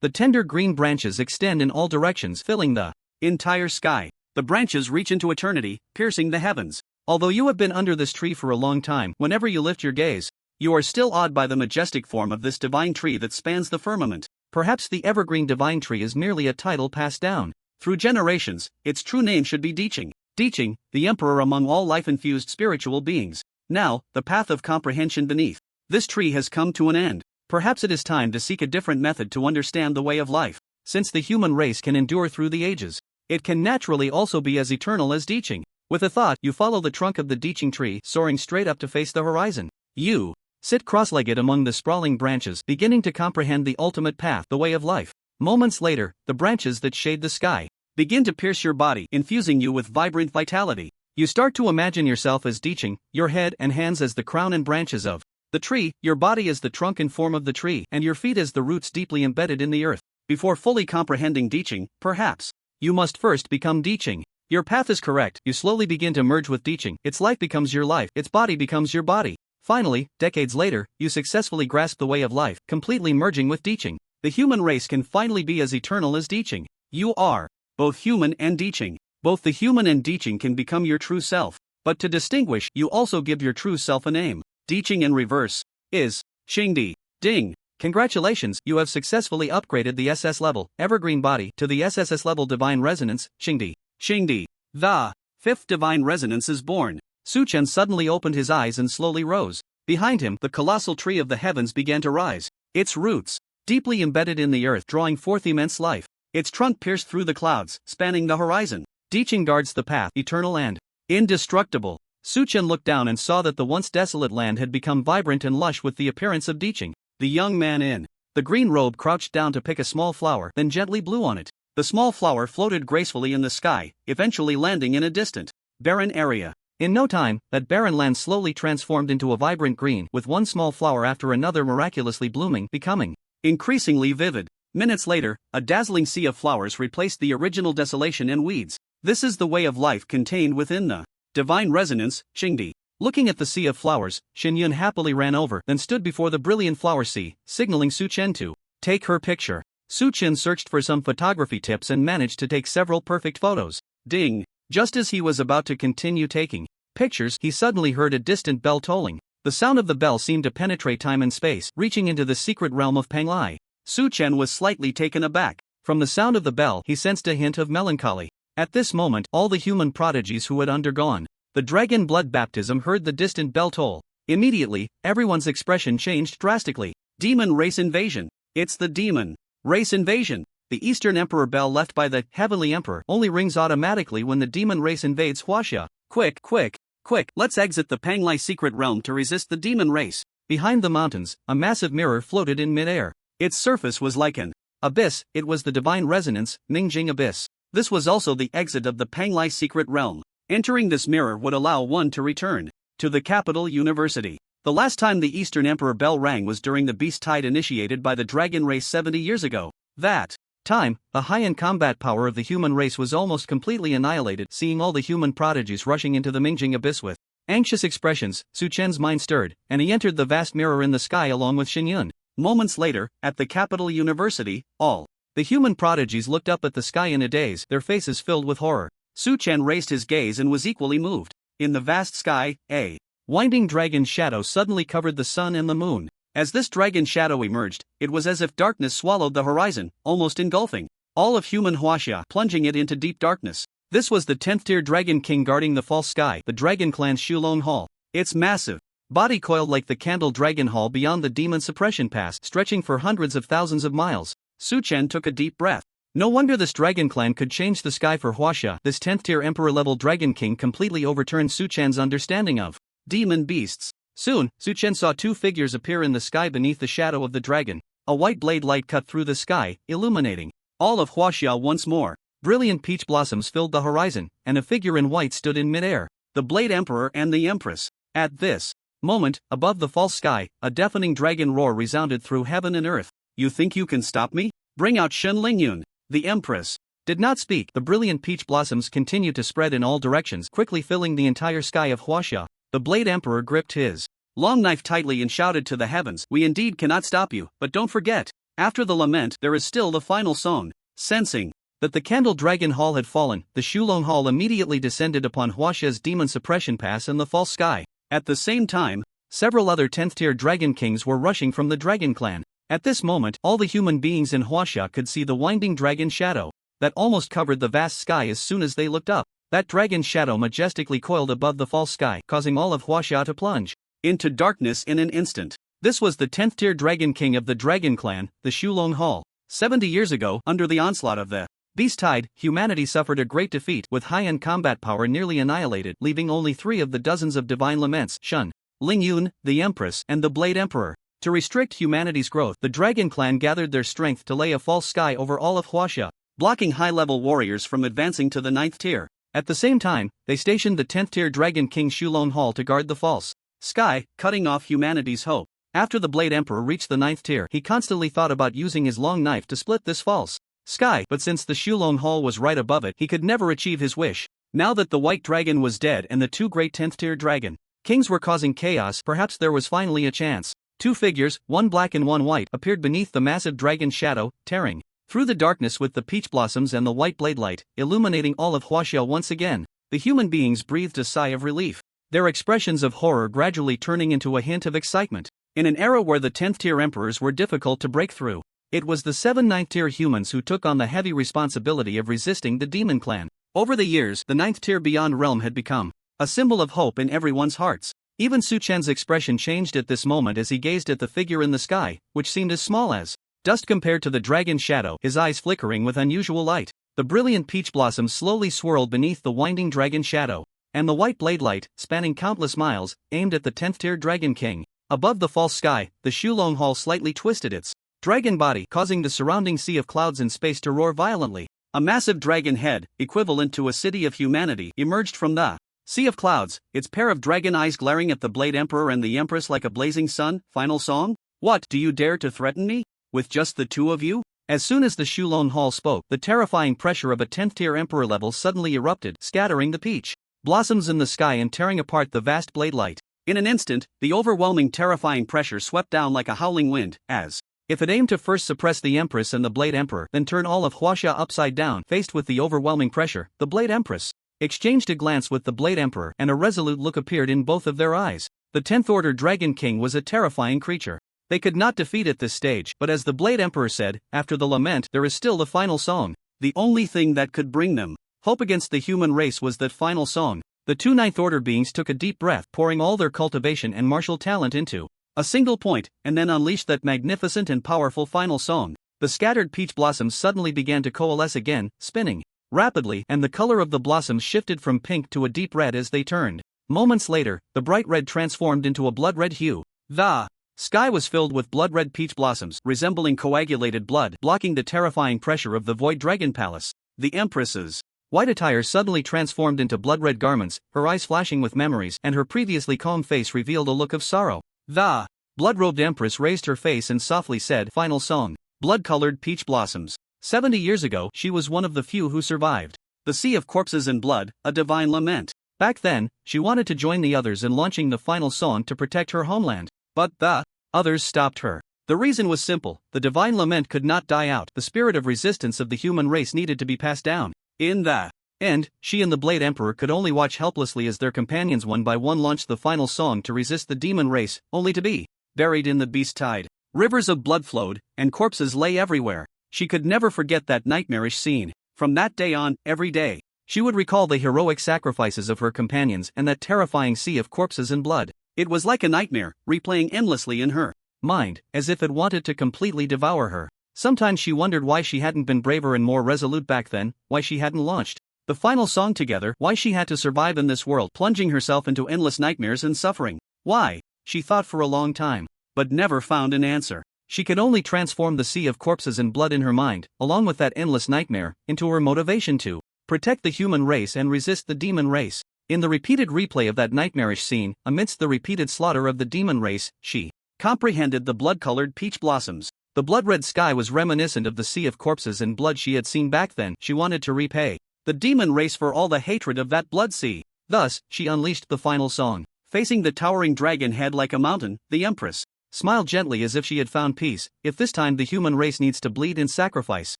The tender green branches extend in all directions, filling the entire sky. The branches reach into eternity, piercing the heavens. Although you have been under this tree for a long time, whenever you lift your gaze, you are still awed by the majestic form of this divine tree that spans the firmament. Perhaps the Evergreen Divine Tree is merely a title passed down through generations. Its true name should be Diching. Diching, the emperor among all life-infused spiritual beings. Now, the path of comprehension beneath this tree has come to an end. Perhaps it is time to seek a different method to understand the way of life. Since the human race can endure through the ages, it can naturally also be as eternal as Diching. With a thought, you follow the trunk of the Diching tree, soaring straight up to face the horizon. You sit cross-legged among the sprawling branches, beginning to comprehend the ultimate path, the way of life. Moments later, the branches that shade the sky begin to pierce your body, infusing you with vibrant vitality. You start to imagine yourself as Diching, your head and hands as the crown and branches of the tree, your body as the trunk and form of the tree, and your feet as the roots deeply embedded in the earth. Before fully comprehending Diching, perhaps you must first become Diching. Your path is correct. You slowly begin to merge with Diching. Its life becomes your life, its body becomes your body. Finally, decades later, you successfully grasp the way of life, completely merging with Diching. The human race can finally be as eternal as Diching. You are both human and Diching. Both the human and Diching can become your true self. But to distinguish, you also give your true self a name. Diching in reverse is Xingdi. Ding. Congratulations, you have successfully upgraded the SS level Evergreen Body to the SSS level Divine Resonance, Xingdi. Xingdi. The 5th Divine Resonance is born. Suchen suddenly opened his eyes and slowly rose. Behind him, the colossal tree of the heavens began to rise. Its roots deeply embedded in the earth, drawing forth immense life. Its trunk pierced through the clouds, spanning the horizon. Diching guards the path, eternal and indestructible. Suchen looked down and saw that the once desolate land had become vibrant and lush with the appearance of Diching. The young man in the green robe crouched down to pick a small flower, then gently blew on it. The small flower floated gracefully in the sky, eventually landing in a distant, barren area. In no time, that barren land slowly transformed into a vibrant green, with one small flower after another miraculously blooming, becoming increasingly vivid. Minutes later, a dazzling sea of flowers replaced the original desolation and weeds. This is the way of life contained within the Divine Resonance, Xingdi. Looking at the sea of flowers, Xinyun happily ran over, then stood before the brilliant flower sea, signaling Su Chen to take her picture. Su Chen searched for some photography tips and managed to take several perfect photos. Ding! Just as he was about to continue taking pictures, he suddenly heard a distant bell tolling. The sound of the bell seemed to penetrate time and space, reaching into the secret realm of Panglai. Su Chen was slightly taken aback. From the sound of the bell, he sensed a hint of melancholy. At this moment, all the human prodigies who had undergone the dragon blood baptism heard the distant bell toll. Immediately, everyone's expression changed drastically. Demon race invasion. It's the demon Race invasion. The Eastern Emperor bell left by the Heavenly Emperor only rings automatically when the demon race invades Huaxia. Quick, quick, quick, let's exit the Panglai secret realm to resist the demon race. Behind the mountains, a massive mirror floated in midair. Its surface was like an abyss. It was the divine resonance, Ningjing Abyss. This was also the exit of the Panglai secret realm. Entering this mirror would allow one to return to the capital university. The last time the Eastern Emperor bell rang was during the beast tide initiated by the dragon race 70 years ago. That time, the high-end combat power of the human race was almost completely annihilated. Seeing all the human prodigies rushing into the Mingjing Abyss with anxious expressions, Su Chen's mind stirred, and he entered the vast mirror in the sky along with Xinyun. Moments later, at the capital university, all the human prodigies looked up at the sky in a daze, their faces filled with horror. Su Chen raised his gaze and was equally moved. In the vast sky, a winding dragon shadow suddenly covered the sun and the moon. As this dragon shadow emerged, it was as if darkness swallowed the horizon, almost engulfing all of human Huaxia, plunging it into deep darkness. This was the 10th tier dragon king guarding the false sky, the dragon clan's Shulong Hall. Its massive body coiled like the candle dragon hall beyond the demon suppression pass, stretching for hundreds of thousands of miles. Su Chen took a deep breath. No wonder this dragon clan could change the sky for Huaxia. This 10th tier emperor level dragon king completely overturned Su Chen's understanding of demon beasts. Soon, Su Chen saw two figures appear in the sky beneath the shadow of the dragon. A white blade light cut through the sky, illuminating all of Huaxia once more. Brilliant peach blossoms filled the horizon, and a figure in white stood in midair. The Blade Emperor and the Empress. At this moment, above the false sky, a deafening dragon roar resounded through heaven and earth. You think you can stop me? Bring out Shen Lingyun. The Empress did not speak. The brilliant peach blossoms continued to spread in all directions, quickly filling the entire sky of Huaxia. The Blade Emperor gripped his long knife tightly and shouted to the heavens, we indeed cannot stop you, but don't forget, after the lament there is still the final song. Sensing that the Candle Dragon Hall had fallen, the Shulong Hall immediately descended upon Huaxia's demon suppression pass and the false sky. At the same time, several other 10th tier dragon kings were rushing from the dragon clan. At this moment, all the human beings in Huaxia could see the winding dragon shadow that almost covered the vast sky as soon as they looked up. That dragon shadow majestically coiled above the false sky, causing all of Huaxia to plunge into darkness in an instant. This was the 10th tier dragon king of the dragon clan, the Shulong Hall. 70 years ago, under the onslaught of the beast tide, humanity suffered a great defeat, with high-end combat power nearly annihilated, leaving only 3 of the dozens of divine laments, Shun, Lingyun, the Empress, and the Blade Emperor. To restrict humanity's growth, the dragon clan gathered their strength to lay a false sky over all of Huaxia, blocking high-level warriors from advancing to the 9th tier. At the same time, they stationed the 10th tier dragon king Shulong Hall to guard the false sky, cutting off humanity's hope. After the Blade Emperor reached the 9th tier, he constantly thought about using his long knife to split this false sky, but since the Shulong Hall was right above it, he could never achieve his wish. Now that the white dragon was dead and the 2 great 10th tier dragon kings were causing chaos, perhaps there was finally a chance. 2 figures, one black and one white, appeared beneath the massive dragon shadow, tearing through the darkness with the peach blossoms and the white blade light, illuminating all of Huaxia once again. The human beings breathed a sigh of relief, their expressions of horror gradually turning into a hint of excitement. In an era where the 10th tier emperors were difficult to break through, it was the 7 9th tier humans who took on the heavy responsibility of resisting the demon clan. Over the years, the 9th tier beyond realm had become a symbol of hope in everyone's hearts. Even Su Chen's expression changed at this moment as he gazed at the figure in the sky, which seemed as small as dust compared to the dragon shadow, his eyes flickering with unusual light. The brilliant peach blossoms slowly swirled beneath the winding dragon shadow, and the white blade light, spanning countless miles, aimed at the 10th tier dragon king. Above the false sky, the Shulong Hall slightly twisted its dragon body, causing the surrounding sea of clouds in space to roar violently. A massive dragon head, equivalent to a city of humanity, emerged from the sea of clouds, its pair of dragon eyes glaring at the Blade Emperor and the Empress like a blazing sun. Final song? What, do you dare to threaten me? With just the 2 of you? As soon as the Shulong Hall spoke, the terrifying pressure of a 10th tier emperor level suddenly erupted, scattering the peach blossoms in the sky and tearing apart the vast blade light. In an instant, the overwhelming terrifying pressure swept down like a howling wind, as if it aimed to first suppress the Empress and the Blade Emperor, then turn all of Huaxia upside down. Faced with the overwhelming pressure, the Blade Empress exchanged a glance with the Blade Emperor, and a resolute look appeared in both of their eyes. The 10th Order Dragon King was a terrifying creature. They could not defeat at this stage, but as the Blade Emperor said, after the lament there is still the final song. The only thing that could bring them hope against the human race was that final song. The 2 Ninth Order beings took a deep breath, pouring all their cultivation and martial talent into a single point, and then unleashed that magnificent and powerful final song. the scattered peach blossoms suddenly began to coalesce again, spinning rapidly, and the color of the blossoms shifted from pink to a deep red as they turned. Moments later, the bright red transformed into a blood-red hue. The sky was filled with blood-red peach blossoms, resembling coagulated blood, blocking the terrifying pressure of the Void Dragon Palace. The Empress's white attire suddenly transformed into blood-red garments, her eyes flashing with memories, and her previously calm face revealed a look of sorrow. The blood-robed Empress raised her face and softly said, "Final song. Blood-colored peach blossoms." 70 years ago, she was one of the few who survived the sea of corpses and blood, a divine lament. Back then, she wanted to join the others in launching the final song to protect her homeland. But the others stopped her. The reason was simple: the divine lament could not die out. The spirit of resistance of the human race needed to be passed down. In the end, she and the Blade Emperor could only watch helplessly as their companions one by one launched the final song to resist the demon race, only to be buried in the beast tide. Rivers of blood flowed, and corpses lay everywhere. She could never forget that nightmarish scene. From that day on, every day, she would recall the heroic sacrifices of her companions and that terrifying sea of corpses and blood. It was like a nightmare, replaying endlessly in her mind, as if it wanted to completely devour her. Sometimes she wondered why she hadn't been braver and more resolute back then, why she hadn't launched the final song together, why she had to survive in this world, plunging herself into endless nightmares and suffering. Why? She thought for a long time, but never found an answer. She could only transform the sea of corpses and blood in her mind, along with that endless nightmare, into her motivation to protect the human race and resist the demon race. In the repeated replay of that nightmarish scene, amidst the repeated slaughter of the demon race, she comprehended the blood-colored peach blossoms. The blood-red sky was reminiscent of the sea of corpses and blood she had seen back then. She wanted to repay the demon race for all the hatred of that blood sea. Thus, she unleashed the final song. Facing the towering dragon head like a mountain, the Empress smiled gently as if she had found peace. If this time the human race needs to bleed in sacrifice,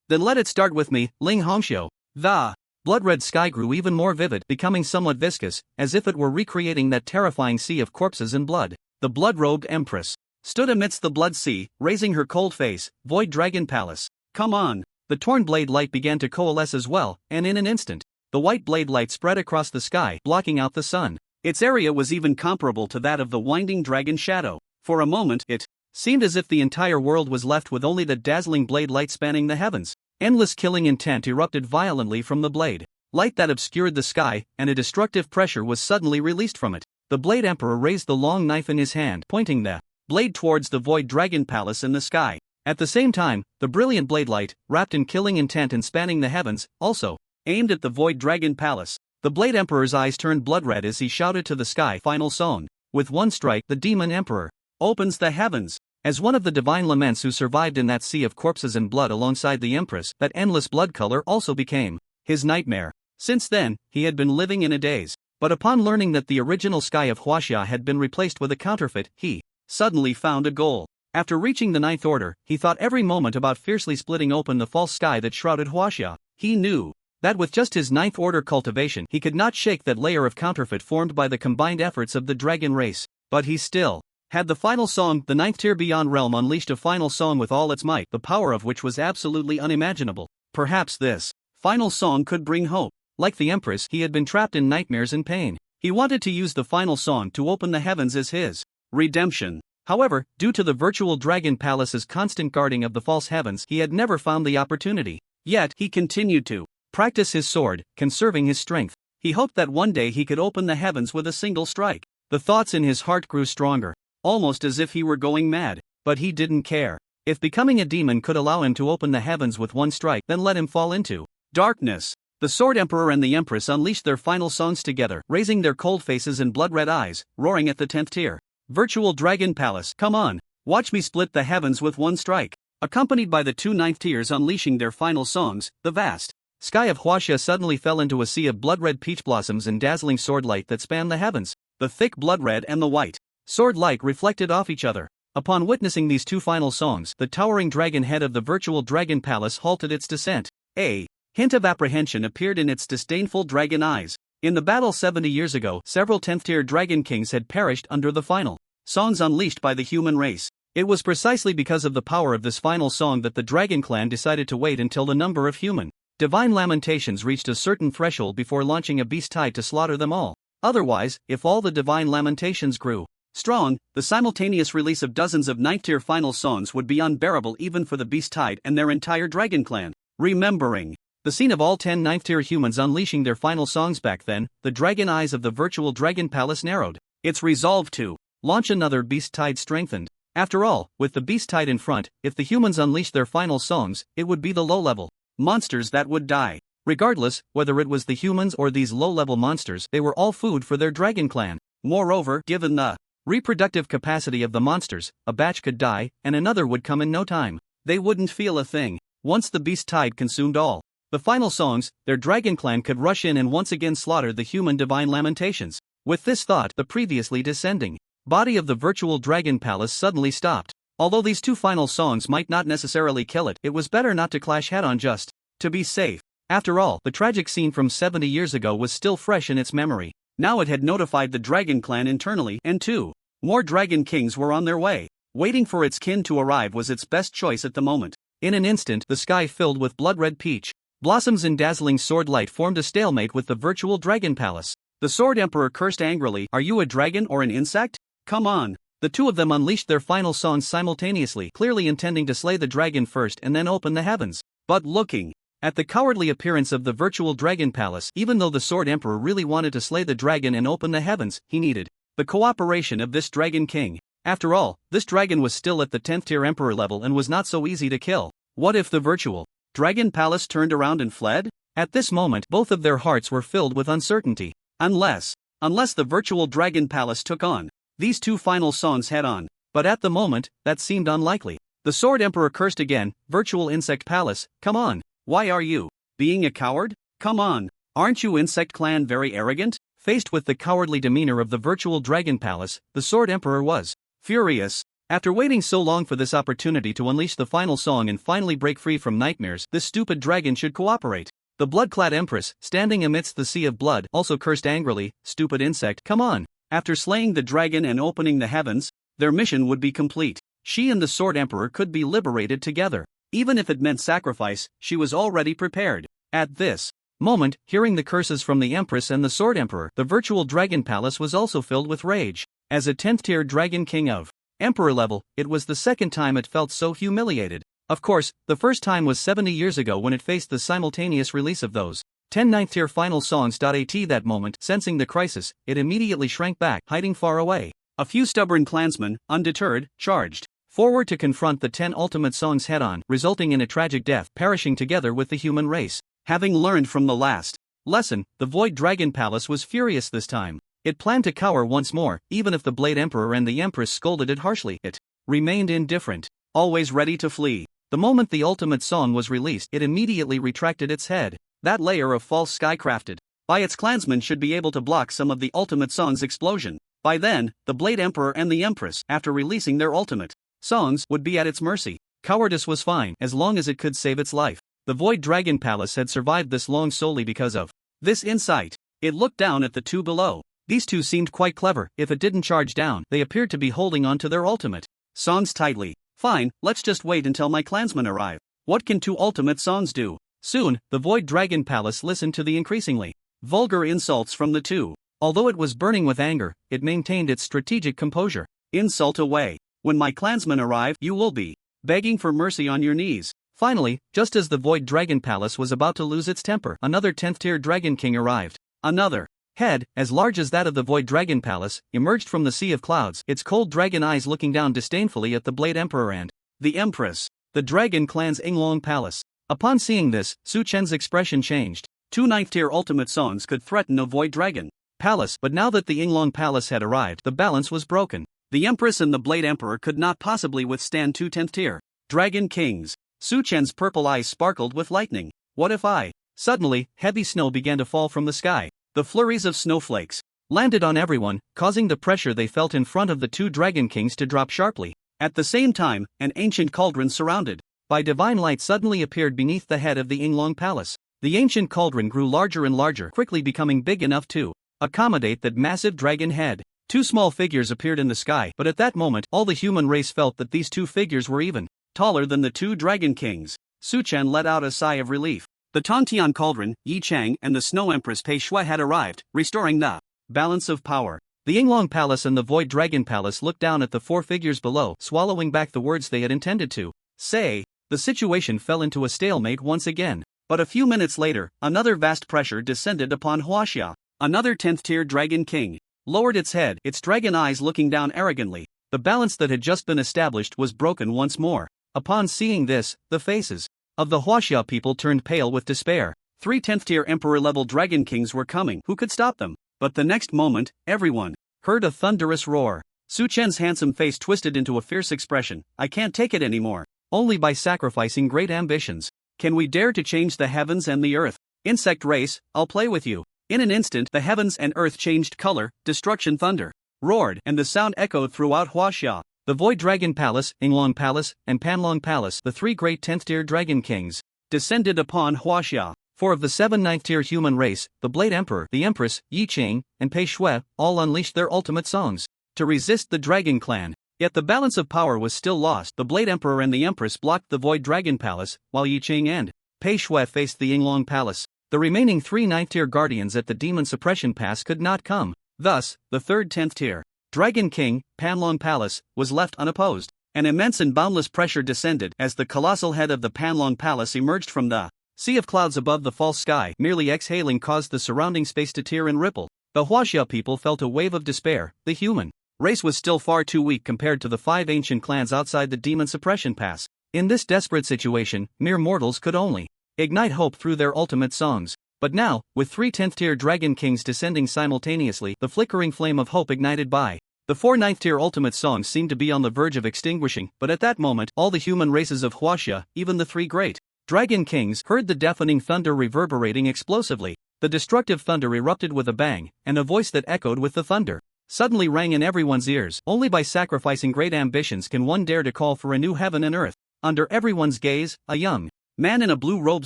then let it start with me, Ling Hongxiu. The blood-red sky grew even more vivid, becoming somewhat viscous, as if it were recreating that terrifying sea of corpses and blood. The blood-robed Empress stood amidst the blood sea, raising her cold face. Void Dragon Palace. Come on. The torn blade light began to coalesce as well, and in an instant, the white blade light spread across the sky, blocking out the sun. Its area was even comparable to that of the winding dragon shadow. For a moment, it seemed as if the entire world was left with only the dazzling blade light spanning the heavens. Endless killing intent erupted violently from the blade light that obscured the sky, and a destructive pressure was suddenly released from it. The Blade Emperor raised the long knife in his hand, pointing the blade towards the Void Dragon Palace in the sky. At the same time, the brilliant blade light, wrapped in killing intent and spanning the heavens, also aimed at the Void Dragon Palace. The Blade Emperor's eyes turned blood red as he shouted to the sky, "Final song." With one strike, the Demon Emperor opens the heavens. As one of the divine laments who survived in that sea of corpses and blood alongside the Empress, that endless blood color also became his nightmare. Since then, he had been living in a daze. But upon learning that the original sky of Huaxia had been replaced with a counterfeit, he suddenly found a goal. After reaching the Ninth Order, he thought every moment about fiercely splitting open the false sky that shrouded Huaxia. He knew that with just his Ninth Order cultivation, he could not shake that layer of counterfeit formed by the combined efforts of the dragon race. But he still had the final song. The Ninth Tier Beyond Realm unleashed a final song with all its might, the power of which was absolutely unimaginable. Perhaps this final song could bring hope. Like the Empress, he had been trapped in nightmares and pain. He wanted to use the final song to open the heavens as his redemption. However, due to the virtual Dragon Palace's constant guarding of the false heavens, he had never found the opportunity. Yet, he continued to practice his sword, conserving his strength. He hoped that one day he could open the heavens with a single strike. The thoughts in his heart grew stronger, almost as if he were going mad. But he didn't care. If becoming a demon could allow him to open the heavens with one strike, then let him fall into darkness. The Sword Emperor and the Empress unleashed their final songs together, raising their cold faces and blood-red eyes, roaring at the 10th tier. Virtual Dragon Palace, come on, watch me split the heavens with one strike. Accompanied by the two ninth tiers unleashing their final songs, the vast sky of Huaxia suddenly fell into a sea of blood-red peach blossoms and dazzling sword light that spanned the heavens. The thick blood-red and the white sword light reflected off each other. Upon witnessing these two final songs, the towering dragon head of the Virtual Dragon Palace halted its descent. A hint of apprehension appeared in its disdainful dragon eyes. In the battle 70 years ago, several 10th-tier dragon kings had perished under the final songs unleashed by the human race. It was precisely because of the power of this final song that the Dragon Clan decided to wait until the number of human divine lamentations reached a certain threshold before launching a beast tide to slaughter them all. Otherwise, if all the divine lamentations grew strong, the simultaneous release of dozens of 9th-tier final songs would be unbearable even for the Beast Tide and their entire dragon clan. Remembering the scene of all 10 9th-tier humans unleashing their final songs back then, the dragon eyes of the virtual dragon palace narrowed. Its resolve to launch another Beast Tide strengthened. After all, with the Beast Tide in front, if the humans unleashed their final songs, it would be the low-level monsters that would die. Regardless, whether it was the humans or these low-level monsters, they were all food for their dragon clan. Moreover, given the reproductive capacity of the monsters, a batch could die, and another would come in no time. They wouldn't feel a thing. Once the Beast Tide consumed all the final songs, their dragon clan could rush in and once again slaughter the human divine lamentations. With this thought, the previously descending body of the virtual dragon palace suddenly stopped. Although these two final songs might not necessarily kill it, it was better not to clash head-on just to be safe. After all, the tragic scene from 70 years ago was still fresh in its memory. Now it had notified the dragon clan internally, and 2 more dragon kings were on their way. Waiting for its kin to arrive was its best choice at the moment. In an instant, the sky filled with blood-red peach blossoms and dazzling sword light formed a stalemate with the virtual dragon palace. The Sword Emperor cursed angrily, "Are you a dragon or an insect? Come on!" The two of them unleashed their final songs simultaneously, clearly intending to slay the dragon first and then open the heavens. But looking at the cowardly appearance of the virtual dragon palace, even though the Sword Emperor really wanted to slay the dragon and open the heavens, he needed the cooperation of this dragon king. After all, this dragon was still at the 10th tier emperor level and was not so easy to kill. What if the virtual dragon palace turned around and fled? At this moment, both of their hearts were filled with uncertainty. Unless the virtual dragon palace took on these two final songs head-on. But at the moment, that seemed unlikely. The Sword Emperor cursed again, "Virtual insect palace, come on. Why are you being a coward? Come on. Aren't you insect clan very arrogant?" Faced with the cowardly demeanor of the virtual dragon palace, the Sword Emperor was furious. After waiting so long for this opportunity to unleash the final song and finally break free from nightmares, this stupid dragon should cooperate. The blood-clad empress, standing amidst the sea of blood, also cursed angrily, "Stupid insect, come on." After slaying the dragon and opening the heavens, their mission would be complete. She and the Sword Emperor could be liberated together. Even if it meant sacrifice, she was already prepared. At this moment, hearing the curses from the Empress and the Sword Emperor, the virtual dragon palace was also filled with rage. As a 10th tier dragon king of emperor level, it was the second time it felt so humiliated. Of course, the first time was 70 years ago when it faced the simultaneous release of those 10 9th tier final songs. At that moment, sensing the crisis, it immediately shrank back, hiding far away. A few stubborn clansmen, undeterred, charged forward to confront the 10 ultimate songs head-on, resulting in a tragic death, perishing together with the human race. Having learned from the last lesson, the Void Dragon Palace was furious this time. It planned to cower once more, even if the Blade Emperor and the Empress scolded it harshly. It remained indifferent, always ready to flee. The moment the ultimate song was released, it immediately retracted its head. That layer of false sky crafted by its clansmen should be able to block some of the ultimate song's explosion. By then, the Blade Emperor and the Empress, after releasing their ultimate songs, would be at its mercy. Cowardice was fine, as long as it could save its life. The Void Dragon Palace had survived this long solely because of this insight. It looked down at the two below. These two seemed quite clever. If it didn't charge down, they appeared to be holding on to their ultimate songs tightly. Fine, let's just wait until my clansmen arrive. What can two ultimate songs do? Soon, the Void Dragon Palace listened to the increasingly vulgar insults from the two. Although it was burning with anger, it maintained its strategic composure. Insult away. When my clansmen arrive, you will be begging for mercy on your knees. Finally, just as the Void Dragon Palace was about to lose its temper, another 10th tier Dragon King arrived. Another head, as large as that of the Void Dragon Palace, emerged from the sea of clouds, its cold dragon eyes looking down disdainfully at the Blade Emperor and the Empress. The Dragon Clan's Yinglong Palace. Upon seeing this, Su Chen's expression changed. Two 9th tier ultimate songs could threaten a Void Dragon Palace, but now that the Yinglong Palace had arrived, the balance was broken. The Empress and the Blade Emperor could not possibly withstand two 10th tier Dragon Kings. Su Chen's purple eyes sparkled with lightning. What if I? Suddenly, heavy snow began to fall from the sky. The flurries of snowflakes landed on everyone, causing the pressure they felt in front of the two Dragon Kings to drop sharply. At the same time, an ancient cauldron surrounded by divine light suddenly appeared beneath the head of the Yinglong Palace. The ancient cauldron grew larger and larger, quickly becoming big enough to accommodate that massive dragon head. Two small figures appeared in the sky, but at that moment, all the human race felt that these two figures were even taller than the two Dragon Kings. Su Chen let out a sigh of relief. The Tontian Cauldron, Yi Chang and the Snow Empress Pei Shui had arrived, restoring the balance of power. The Yinglong Palace and the Void Dragon Palace looked down at the four figures below, swallowing back the words they had intended to say. The situation fell into a stalemate once again. But a few minutes later, another vast pressure descended upon Huaxia. Another 10th tier Dragon King lowered its head, its dragon eyes looking down arrogantly. The balance that had just been established was broken once more. Upon seeing this, the faces of the Huaxia people turned pale with despair. 3 10th tier Emperor-level Dragon Kings were coming. Who could stop them? But the next moment, everyone heard a thunderous roar. Su Chen's handsome face twisted into a fierce expression. I can't take it anymore. Only by sacrificing great ambitions can we dare to change the heavens and the earth. Insect race, I'll play with you. In an instant, the heavens and earth changed color, destruction thunder roared, and the sound echoed throughout Huaxia. The Void Dragon Palace, Yinglong Palace, and Panlong Palace, the 3 great 10th tier Dragon Kings, descended upon Huaxia. 4 of the 7 9th tier human race, the Blade Emperor, the Empress, Yi Qing, and Pei Shui, all unleashed their ultimate songs to resist the Dragon Clan. Yet the balance of power was still lost. The Blade Emperor and the Empress blocked the Void Dragon Palace, while Yi Qing and Pei Shui faced the Yinglong Palace. The remaining 3 9th tier guardians at the Demon Suppression Pass could not come. Thus, the 3rd 10th tier Dragon King, Panlong Palace, was left unopposed. An immense and boundless pressure descended as the colossal head of the Panlong Palace emerged from the sea of clouds above the false sky. Merely exhaling caused the surrounding space to tear and ripple. The Huaxia people felt a wave of despair. The human race was still far too weak compared to the 5 ancient clans outside the Demon Suppression Pass. In this desperate situation, mere mortals could only ignite hope through their ultimate songs. But now, with 3 10th tier Dragon Kings descending simultaneously, the flickering flame of hope ignited by the 4 9th tier ultimate songs seemed to be on the verge of extinguishing. But at that moment, all the human races of Huaxia, even the 3 great Dragon Kings, heard the deafening thunder reverberating explosively. The destructive thunder erupted with a bang, and a voice that echoed with the thunder suddenly rang in everyone's ears. Only by sacrificing great ambitions can one dare to call for a new heaven and earth. Under everyone's gaze, a young man in a blue robe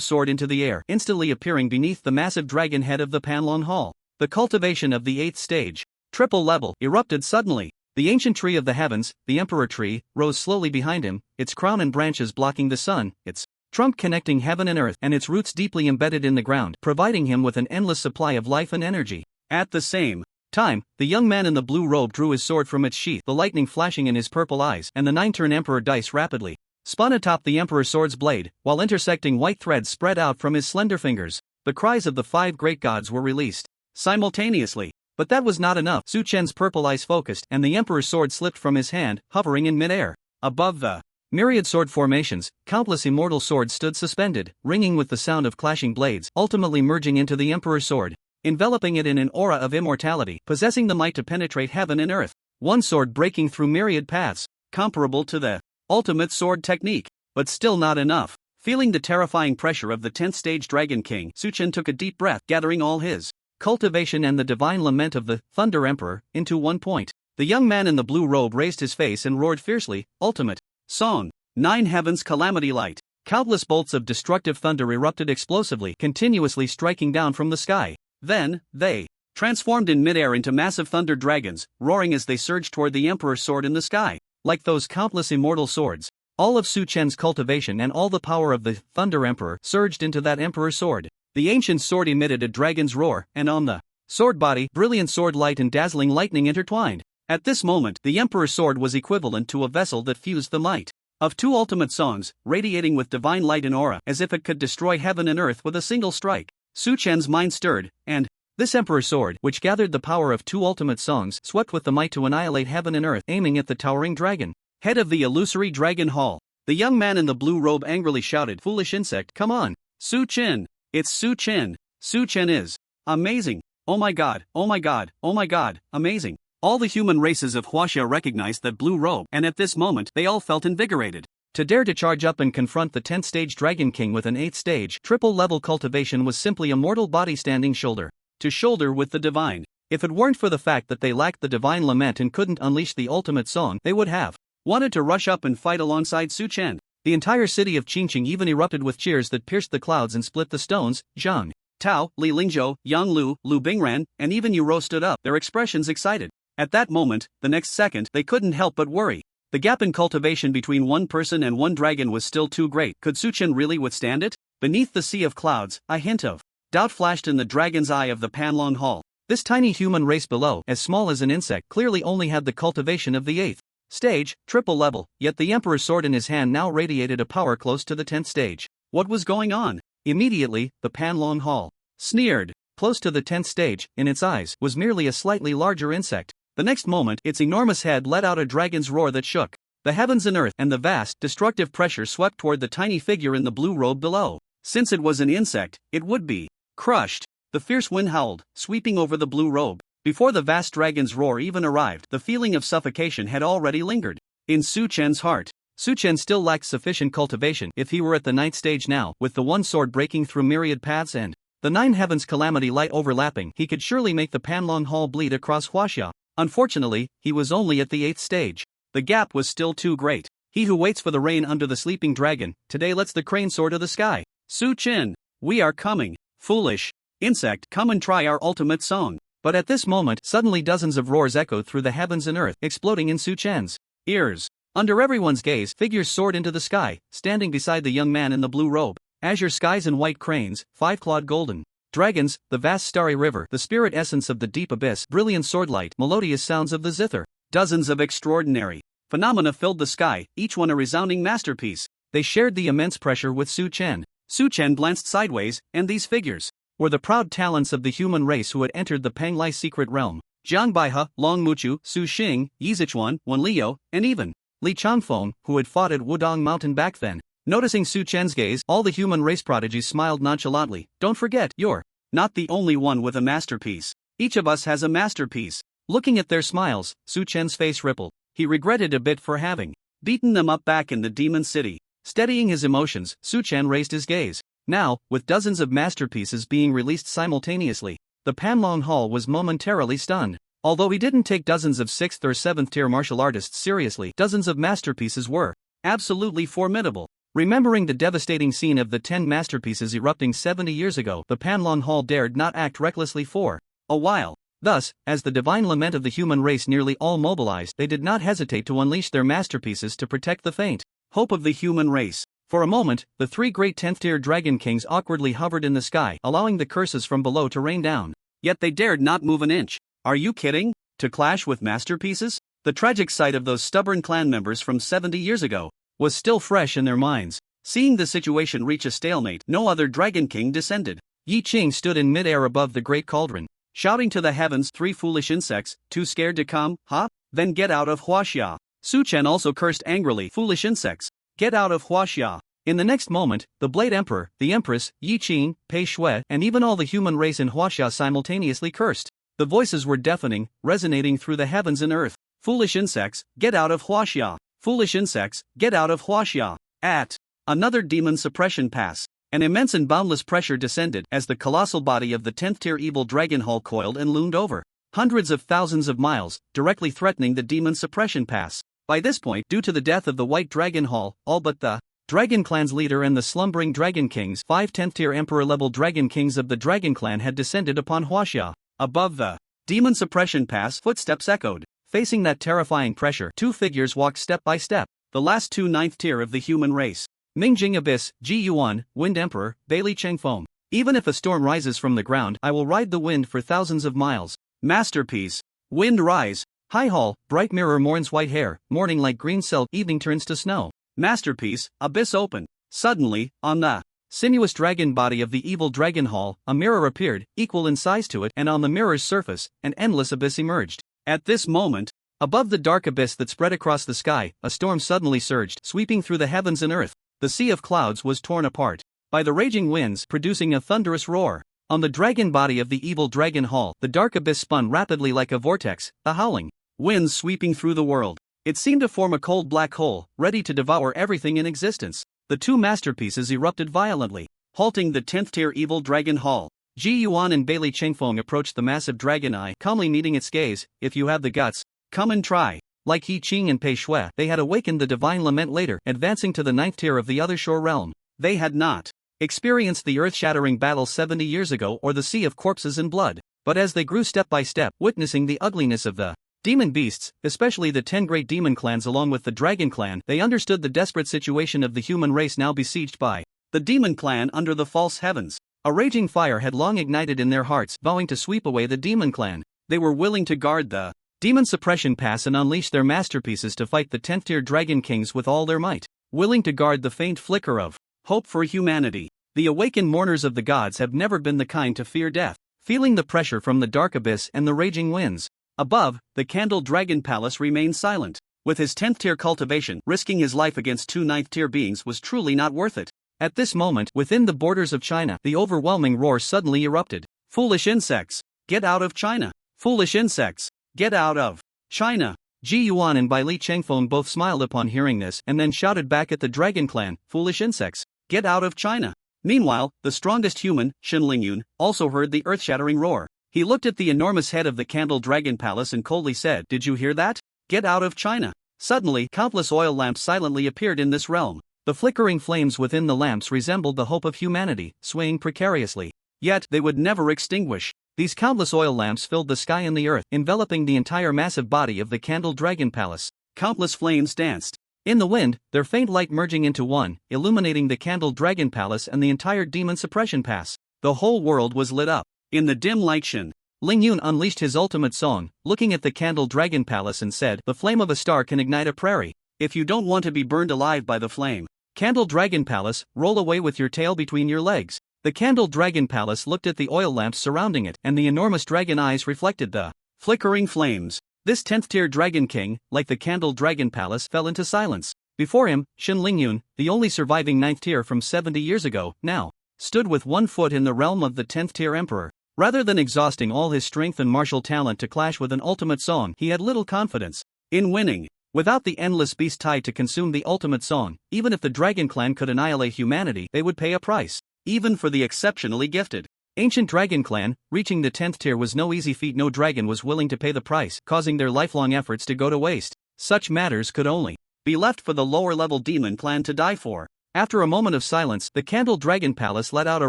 soared into the air, instantly appearing beneath the massive dragon head of the Panlong Hall. The cultivation of the 8th stage, triple level, erupted suddenly. The ancient tree of the heavens, the Emperor Tree, rose slowly behind him, its crown and branches blocking the sun, its trunk connecting heaven and earth, and its roots deeply embedded in the ground, providing him with an endless supply of life and energy. At the same time, the young man in the blue robe drew his sword from its sheath, the lightning flashing in his purple eyes, and the 9-turn Emperor dice rapidly spun atop the Emperor's sword's blade, while intersecting white threads spread out from his slender fingers. The cries of the 5 great gods were released simultaneously. But that was not enough. Su Chen's purple eyes focused, and the Emperor's sword slipped from his hand, hovering in midair. Above the myriad sword formations, countless immortal swords stood suspended, ringing with the sound of clashing blades, ultimately merging into the Emperor's sword, enveloping it in an aura of immortality, possessing the might to penetrate heaven and earth. One sword breaking through myriad paths, comparable to the ultimate sword technique, but still not enough. Feeling the terrifying pressure of the 10th stage Dragon King, Su Chen took a deep breath, gathering all his cultivation and the divine lament of the Thunder Emperor into one point. The young man in the blue robe raised his face and roared fiercely, ultimate song. 9 heavens calamity light. Countless bolts of destructive thunder erupted explosively, continuously striking down from the sky. Then, they transformed in midair into massive thunder dragons, roaring as they surged toward the Emperor's sword in the sky. Like those countless immortal swords, all of Su Chen's cultivation and all the power of the Thunder Emperor surged into that Emperor's sword. The ancient sword emitted a dragon's roar, and on the sword body, brilliant sword light and dazzling lightning intertwined. At this moment, the Emperor's sword was equivalent to a vessel that fused the might of 2 ultimate songs, radiating with divine light and aura, as if it could destroy heaven and earth with a single strike. Su Chen's mind stirred, and this Emperor's sword, which gathered the power of 2 ultimate songs, swept with the might to annihilate heaven and earth, aiming at the towering dragon head of the illusory Dragon Hall. The young man in the blue robe angrily shouted, "Foolish insect, come on! Su Chen! It's Su Chen! Su Chen is amazing! Oh my god, oh my god, oh my god, amazing!" All the human races of Huaxia recognized that blue robe, and at this moment, they all felt invigorated to dare to charge up and confront the 10th stage Dragon King with an 8th stage triple-level cultivation was simply a mortal body standing shoulder to shoulder with the divine. If it weren't for the fact that they lacked the divine lament and couldn't unleash the ultimate song, they would have wanted to rush up and fight alongside Su Chen. The entire city of Qingqing even erupted with cheers that pierced the clouds and split the stones. Zhang Tao, Li Lingzhou, Yang Lu, Lu Bingran, and even Yuro stood up, their expressions excited. At that moment, the next second, they couldn't help but worry. The gap in cultivation between one person and one dragon was still too great. Could Su Chen really withstand it? Beneath the sea of clouds, a hint of doubt flashed in the dragon's eye of the Panlong Hall. This tiny human race below, as small as an insect, clearly only had the cultivation of the 8th stage, triple level, yet the Emperor's sword in his hand now radiated a power close to the 10th stage. What was going on? Immediately, the Panlong Hall sneered. Close to the 10th stage, in its eyes, was merely a slightly larger insect. The next moment, its enormous head let out a dragon's roar that shook the heavens and earth, and the vast, destructive pressure swept toward the tiny figure in the blue robe below. Since it was an insect, it would be crushed. The fierce wind howled, sweeping over the blue robe. Before the vast dragon's roar even arrived, the feeling of suffocation had already lingered in Su Chen's heart. Su Chen still lacked sufficient cultivation if he were at the 9th stage now, with the one sword breaking through myriad paths and the 9 heavens calamity light overlapping. He could surely make the Panlong Hall bleed across Huaxia. Unfortunately, he was only at the 8th stage. The gap was still too great. He who waits for the rain under the sleeping dragon, today lets the crane soar to the sky. Su Chen, we are coming. Foolish insect, come and try our ultimate song. But at this moment, suddenly dozens of roars echoed through the heavens and earth, exploding in Su Chen's ears. Under everyone's gaze, figures soared into the sky, standing beside the young man in the blue robe. Azure skies and white cranes, 5-clawed golden dragons, the vast starry river, the spirit essence of the deep abyss, brilliant swordlight, melodious sounds of the zither. Dozens of extraordinary phenomena filled the sky, each one a resounding masterpiece. They shared the immense pressure with Su Chen. Su Chen glanced sideways, and these figures were the proud talents of the human race who had entered the Panglai secret realm. Jiang Baihe, Long Muchu, Su Xing, Yi Zichuan, Wen Liu, and even Li Changfeng, who had fought at Wudong Mountain back then. Noticing Su Chen's gaze, all the human race prodigies smiled nonchalantly. Don't forget, you're not the only one with a masterpiece. Each of us has a masterpiece. Looking at their smiles, Su Chen's face rippled. He regretted a bit for having beaten them up back in the Demon City. Steadying his emotions, Su Chen raised his gaze. Now, with dozens of masterpieces being released simultaneously, the Panlong Hall was momentarily stunned. Although he didn't take dozens of 6th or 7th tier martial artists seriously, dozens of masterpieces were absolutely formidable. Remembering the devastating scene of the 10 masterpieces erupting 70 years ago, the Panlong Hall dared not act recklessly for a while. Thus, as the divine lament of the human race nearly all mobilized, they did not hesitate to unleash their masterpieces to protect the faint hope of the human race. For a moment, the 3 great 10th-tier dragon kings awkwardly hovered in the sky, allowing the curses from below to rain down. Yet they dared not move an inch. Are you kidding? To clash with masterpieces? The tragic sight of those stubborn clan members from 70 years ago was still fresh in their minds. Seeing the situation reach a stalemate, no other dragon king descended. Yi Qing stood in mid-air above the great cauldron, shouting to the heavens, 3 foolish insects, too scared to come, huh? Then get out of Huaxia. Su Chen also cursed angrily, foolish insects, get out of Huaxia. In the next moment, the Blade Emperor, the Empress, Yi Qing, Pei Shui, and even all the human race in Huaxia simultaneously cursed. The voices were deafening, resonating through the heavens and earth. Foolish insects, get out of Huaxia. Foolish insects, get out of Huaxia. At another demon suppression pass, an immense and boundless pressure descended as the colossal body of the 10th-tier evil dragon hall coiled and loomed over hundreds of thousands of miles, directly threatening the demon suppression pass. By this point, due to the death of the White Dragon Hall, all but the Dragon Clan's leader and the slumbering Dragon Kings, 5 10th-tier Emperor-level Dragon Kings of the Dragon Clan had descended upon Huaxia. Above the demon suppression pass, footsteps echoed. Facing that terrifying pressure, 2 figures walked step by step, the last 2 9th tier of the human race. Mingjing Abyss, Ji Yuan, Wind Emperor, Bailey Chengfeng. Even if a storm rises from the ground, I will ride the wind for thousands of miles. Masterpiece. Wind rise. High Hall, bright mirror mourns white hair, morning like green silk, evening turns to snow. Masterpiece, abyss open. Suddenly, on the sinuous dragon body of the evil dragon hall, a mirror appeared, equal in size to it, and on the mirror's surface, an endless abyss emerged. At this moment, above the dark abyss that spread across the sky, a storm suddenly surged, sweeping through the heavens and earth. The sea of clouds was torn apart by the raging winds, producing a thunderous roar. On the dragon body of the evil dragon hall, the dark abyss spun rapidly like a vortex, the howling winds sweeping through the world. It seemed to form a cold black hole, ready to devour everything in existence. The 2 masterpieces erupted violently, halting the 10th-tier evil dragon hall. Ji Yuan and Bailey Chengfeng approached the massive dragon eye, calmly meeting its gaze. If you have the guts, come and try. Like Yi Qing and Pei Shui, they had awakened the divine lament later, advancing to the 9th tier of the other shore realm. They had not experienced the earth-shattering battle 70 years ago or the sea of corpses and blood, but as they grew step by step, witnessing the ugliness of the demon beasts, especially the 10 great demon clans along with the dragon clan, they understood the desperate situation of the human race now besieged by the demon clan under the false heavens. A raging fire had long ignited in their hearts, vowing to sweep away the demon clan. They were willing to guard the demon suppression pass and unleash their masterpieces to fight the 10th tier dragon kings with all their might, willing to guard the faint flicker of hope for humanity. The awakened mourners of the gods have never been the kind to fear death, feeling the pressure from the dark abyss and the raging winds. Above, the Candle Dragon Palace remained silent. With his 10th tier cultivation, risking his life against 2 9th tier beings was truly not worth it. At this moment, within the borders of China, the overwhelming roar suddenly erupted. Foolish insects! Get out of China! Foolish insects! Get out of China! Ji Yuan and Bai Li Chengfeng both smiled upon hearing this and then shouted back at the Dragon Clan, foolish insects! Get out of China! Meanwhile, the strongest human, Shen Lingyun, also heard the earth-shattering roar. He looked at the enormous head of the Candle Dragon Palace and coldly said, "Did you hear that? Get out of China!" Suddenly, countless oil lamps silently appeared in this realm. The flickering flames within the lamps resembled the hope of humanity, swaying precariously. Yet, they would never extinguish. These countless oil lamps filled the sky and the earth, enveloping the entire massive body of the Candle Dragon Palace. Countless flames danced in the wind, their faint light merging into one, illuminating the Candle Dragon Palace and the entire Demon Suppression Pass. The whole world was lit up. In the dim light, Shen Lingyun unleashed his ultimate song, looking at the Candle Dragon Palace and said, "The flame of a star can ignite a prairie. If you don't want to be burned alive by the flame, Candle Dragon Palace, roll away with your tail between your legs." The Candle Dragon Palace looked at the oil lamps surrounding it, and the enormous dragon eyes reflected the flickering flames. This 10th tier dragon king, like the Candle Dragon Palace, fell into silence. Before him, Shen Lingyun, the only surviving 9th tier from 70 years ago, now stood with one foot in the realm of the 10th tier emperor. Rather than exhausting all his strength and martial talent to clash with an ultimate song, he had little confidence in winning. Without the endless beast tide to consume the ultimate song, even if the Dragon Clan could annihilate humanity, they would pay a price. Even for the exceptionally gifted Ancient Dragon Clan, reaching the 10th tier was no easy feat. No dragon was willing to pay the price, causing their lifelong efforts to go to waste. Such matters could only be left for the lower-level Demon Clan to die for. After a moment of silence, the Candle Dragon Palace let out a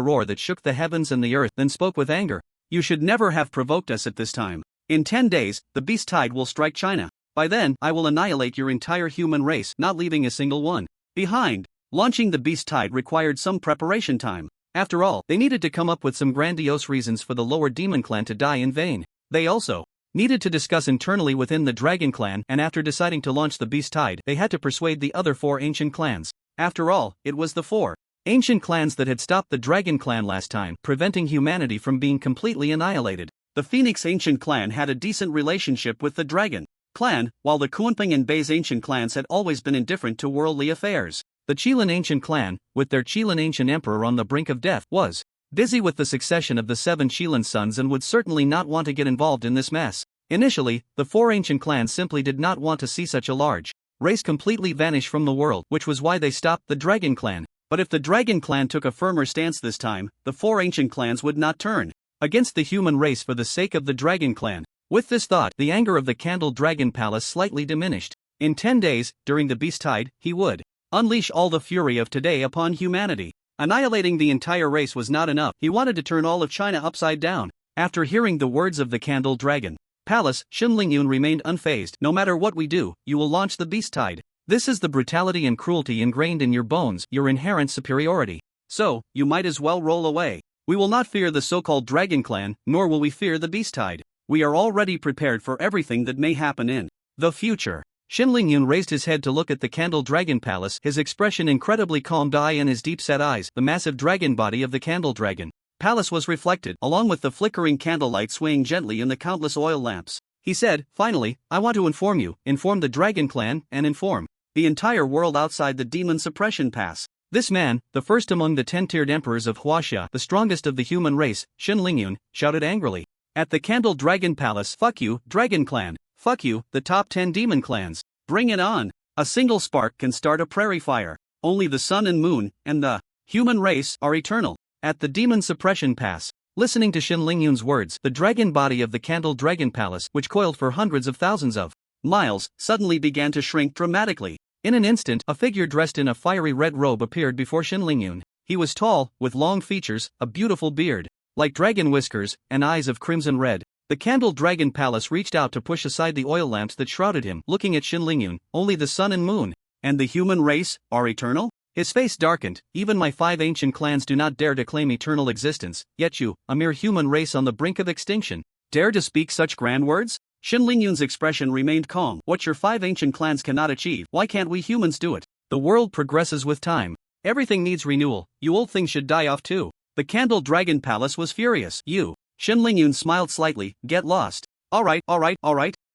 roar that shook the heavens and the earth, then spoke with anger. "You should never have provoked us at this time. In 10 days, the beast tide will strike China. By then, I will annihilate your entire human race, not leaving a single one behind." Launching the beast tide required some preparation time. After all, they needed to come up with some grandiose reasons for the lower Demon Clan to die in vain. They also needed to discuss internally within the Dragon Clan, and after deciding to launch the beast tide, they had to persuade the other 4 ancient clans. After all, it was the 4 ancient clans that had stopped the Dragon Clan last time, preventing humanity from being completely annihilated. The Phoenix Ancient Clan had a decent relationship with the Dragon Clan, while the Kunping and Bei's ancient clans had always been indifferent to worldly affairs. The Qilin Ancient Clan, with their Qilin Ancient Emperor on the brink of death, was busy with the succession of the 7 Qilin sons and would certainly not want to get involved in this mess. Initially, the 4 ancient clans simply did not want to see such a large race completely vanish from the world, which was why they stopped the Dragon Clan. But if the Dragon Clan took a firmer stance this time, the 4 ancient clans would not turn against the human race for the sake of the Dragon Clan. With this thought, the anger of the Candle Dragon Palace slightly diminished. In 10 days, during the beast tide, he would unleash all the fury of today upon humanity. Annihilating the entire race was not enough. He wanted to turn all of China upside down. After hearing the words of the Candle Dragon Palace, Shen Lingyun remained unfazed. "No matter what we do, you will launch the beast tide. This is the brutality and cruelty ingrained in your bones, your inherent superiority. So, you might as well roll away. We will not fear the so-called Dragon Clan, nor will we fear the beast tide. We are already prepared for everything that may happen in the future." Shen Lingyun raised his head to look at the Candle Dragon Palace, his expression incredibly calm. In his deep-set eyes, the massive dragon body of the Candle Dragon Palace was reflected, along with the flickering candlelight swaying gently in the countless oil lamps. He said, "Finally, I want to inform the Dragon Clan, and inform the entire world outside the Demon Suppression Pass." This man, the first among the 10-tiered emperors of Huaxia, the strongest of the human race, Shen Lingyun, shouted angrily at the Candle Dragon Palace, "Fuck you, Dragon Clan. Fuck you, the top 10 demon clans. Bring it on. A single spark can start a prairie fire. Only the sun and moon, and the human race, are eternal." At the Demon Suppression Pass, listening to Shen Lingyun's words, the dragon body of the Candle Dragon Palace, which coiled for hundreds of thousands of miles, suddenly began to shrink dramatically. In an instant, a figure dressed in a fiery red robe appeared before Shen Lingyun. He was tall, with long features, a beautiful beard, like dragon whiskers, and eyes of crimson red. The Candle Dragon Palace reached out to push aside the oil lamps that shrouded him, looking at Shen Lingyun. "Only the sun and moon, and the human race, are eternal? His face darkened. Even my 5 ancient clans do not dare to claim eternal existence, yet you, a mere human race on the brink of extinction, dare to speak such grand words? Shin Lingyun's expression remained calm. What your 5 ancient clans cannot achieve, why can't we humans do it? The world progresses with time. Everything needs renewal, you old things should die off too. The Candle Dragon Palace was furious. You. Shin Lingyun smiled slightly, get lost. Alright.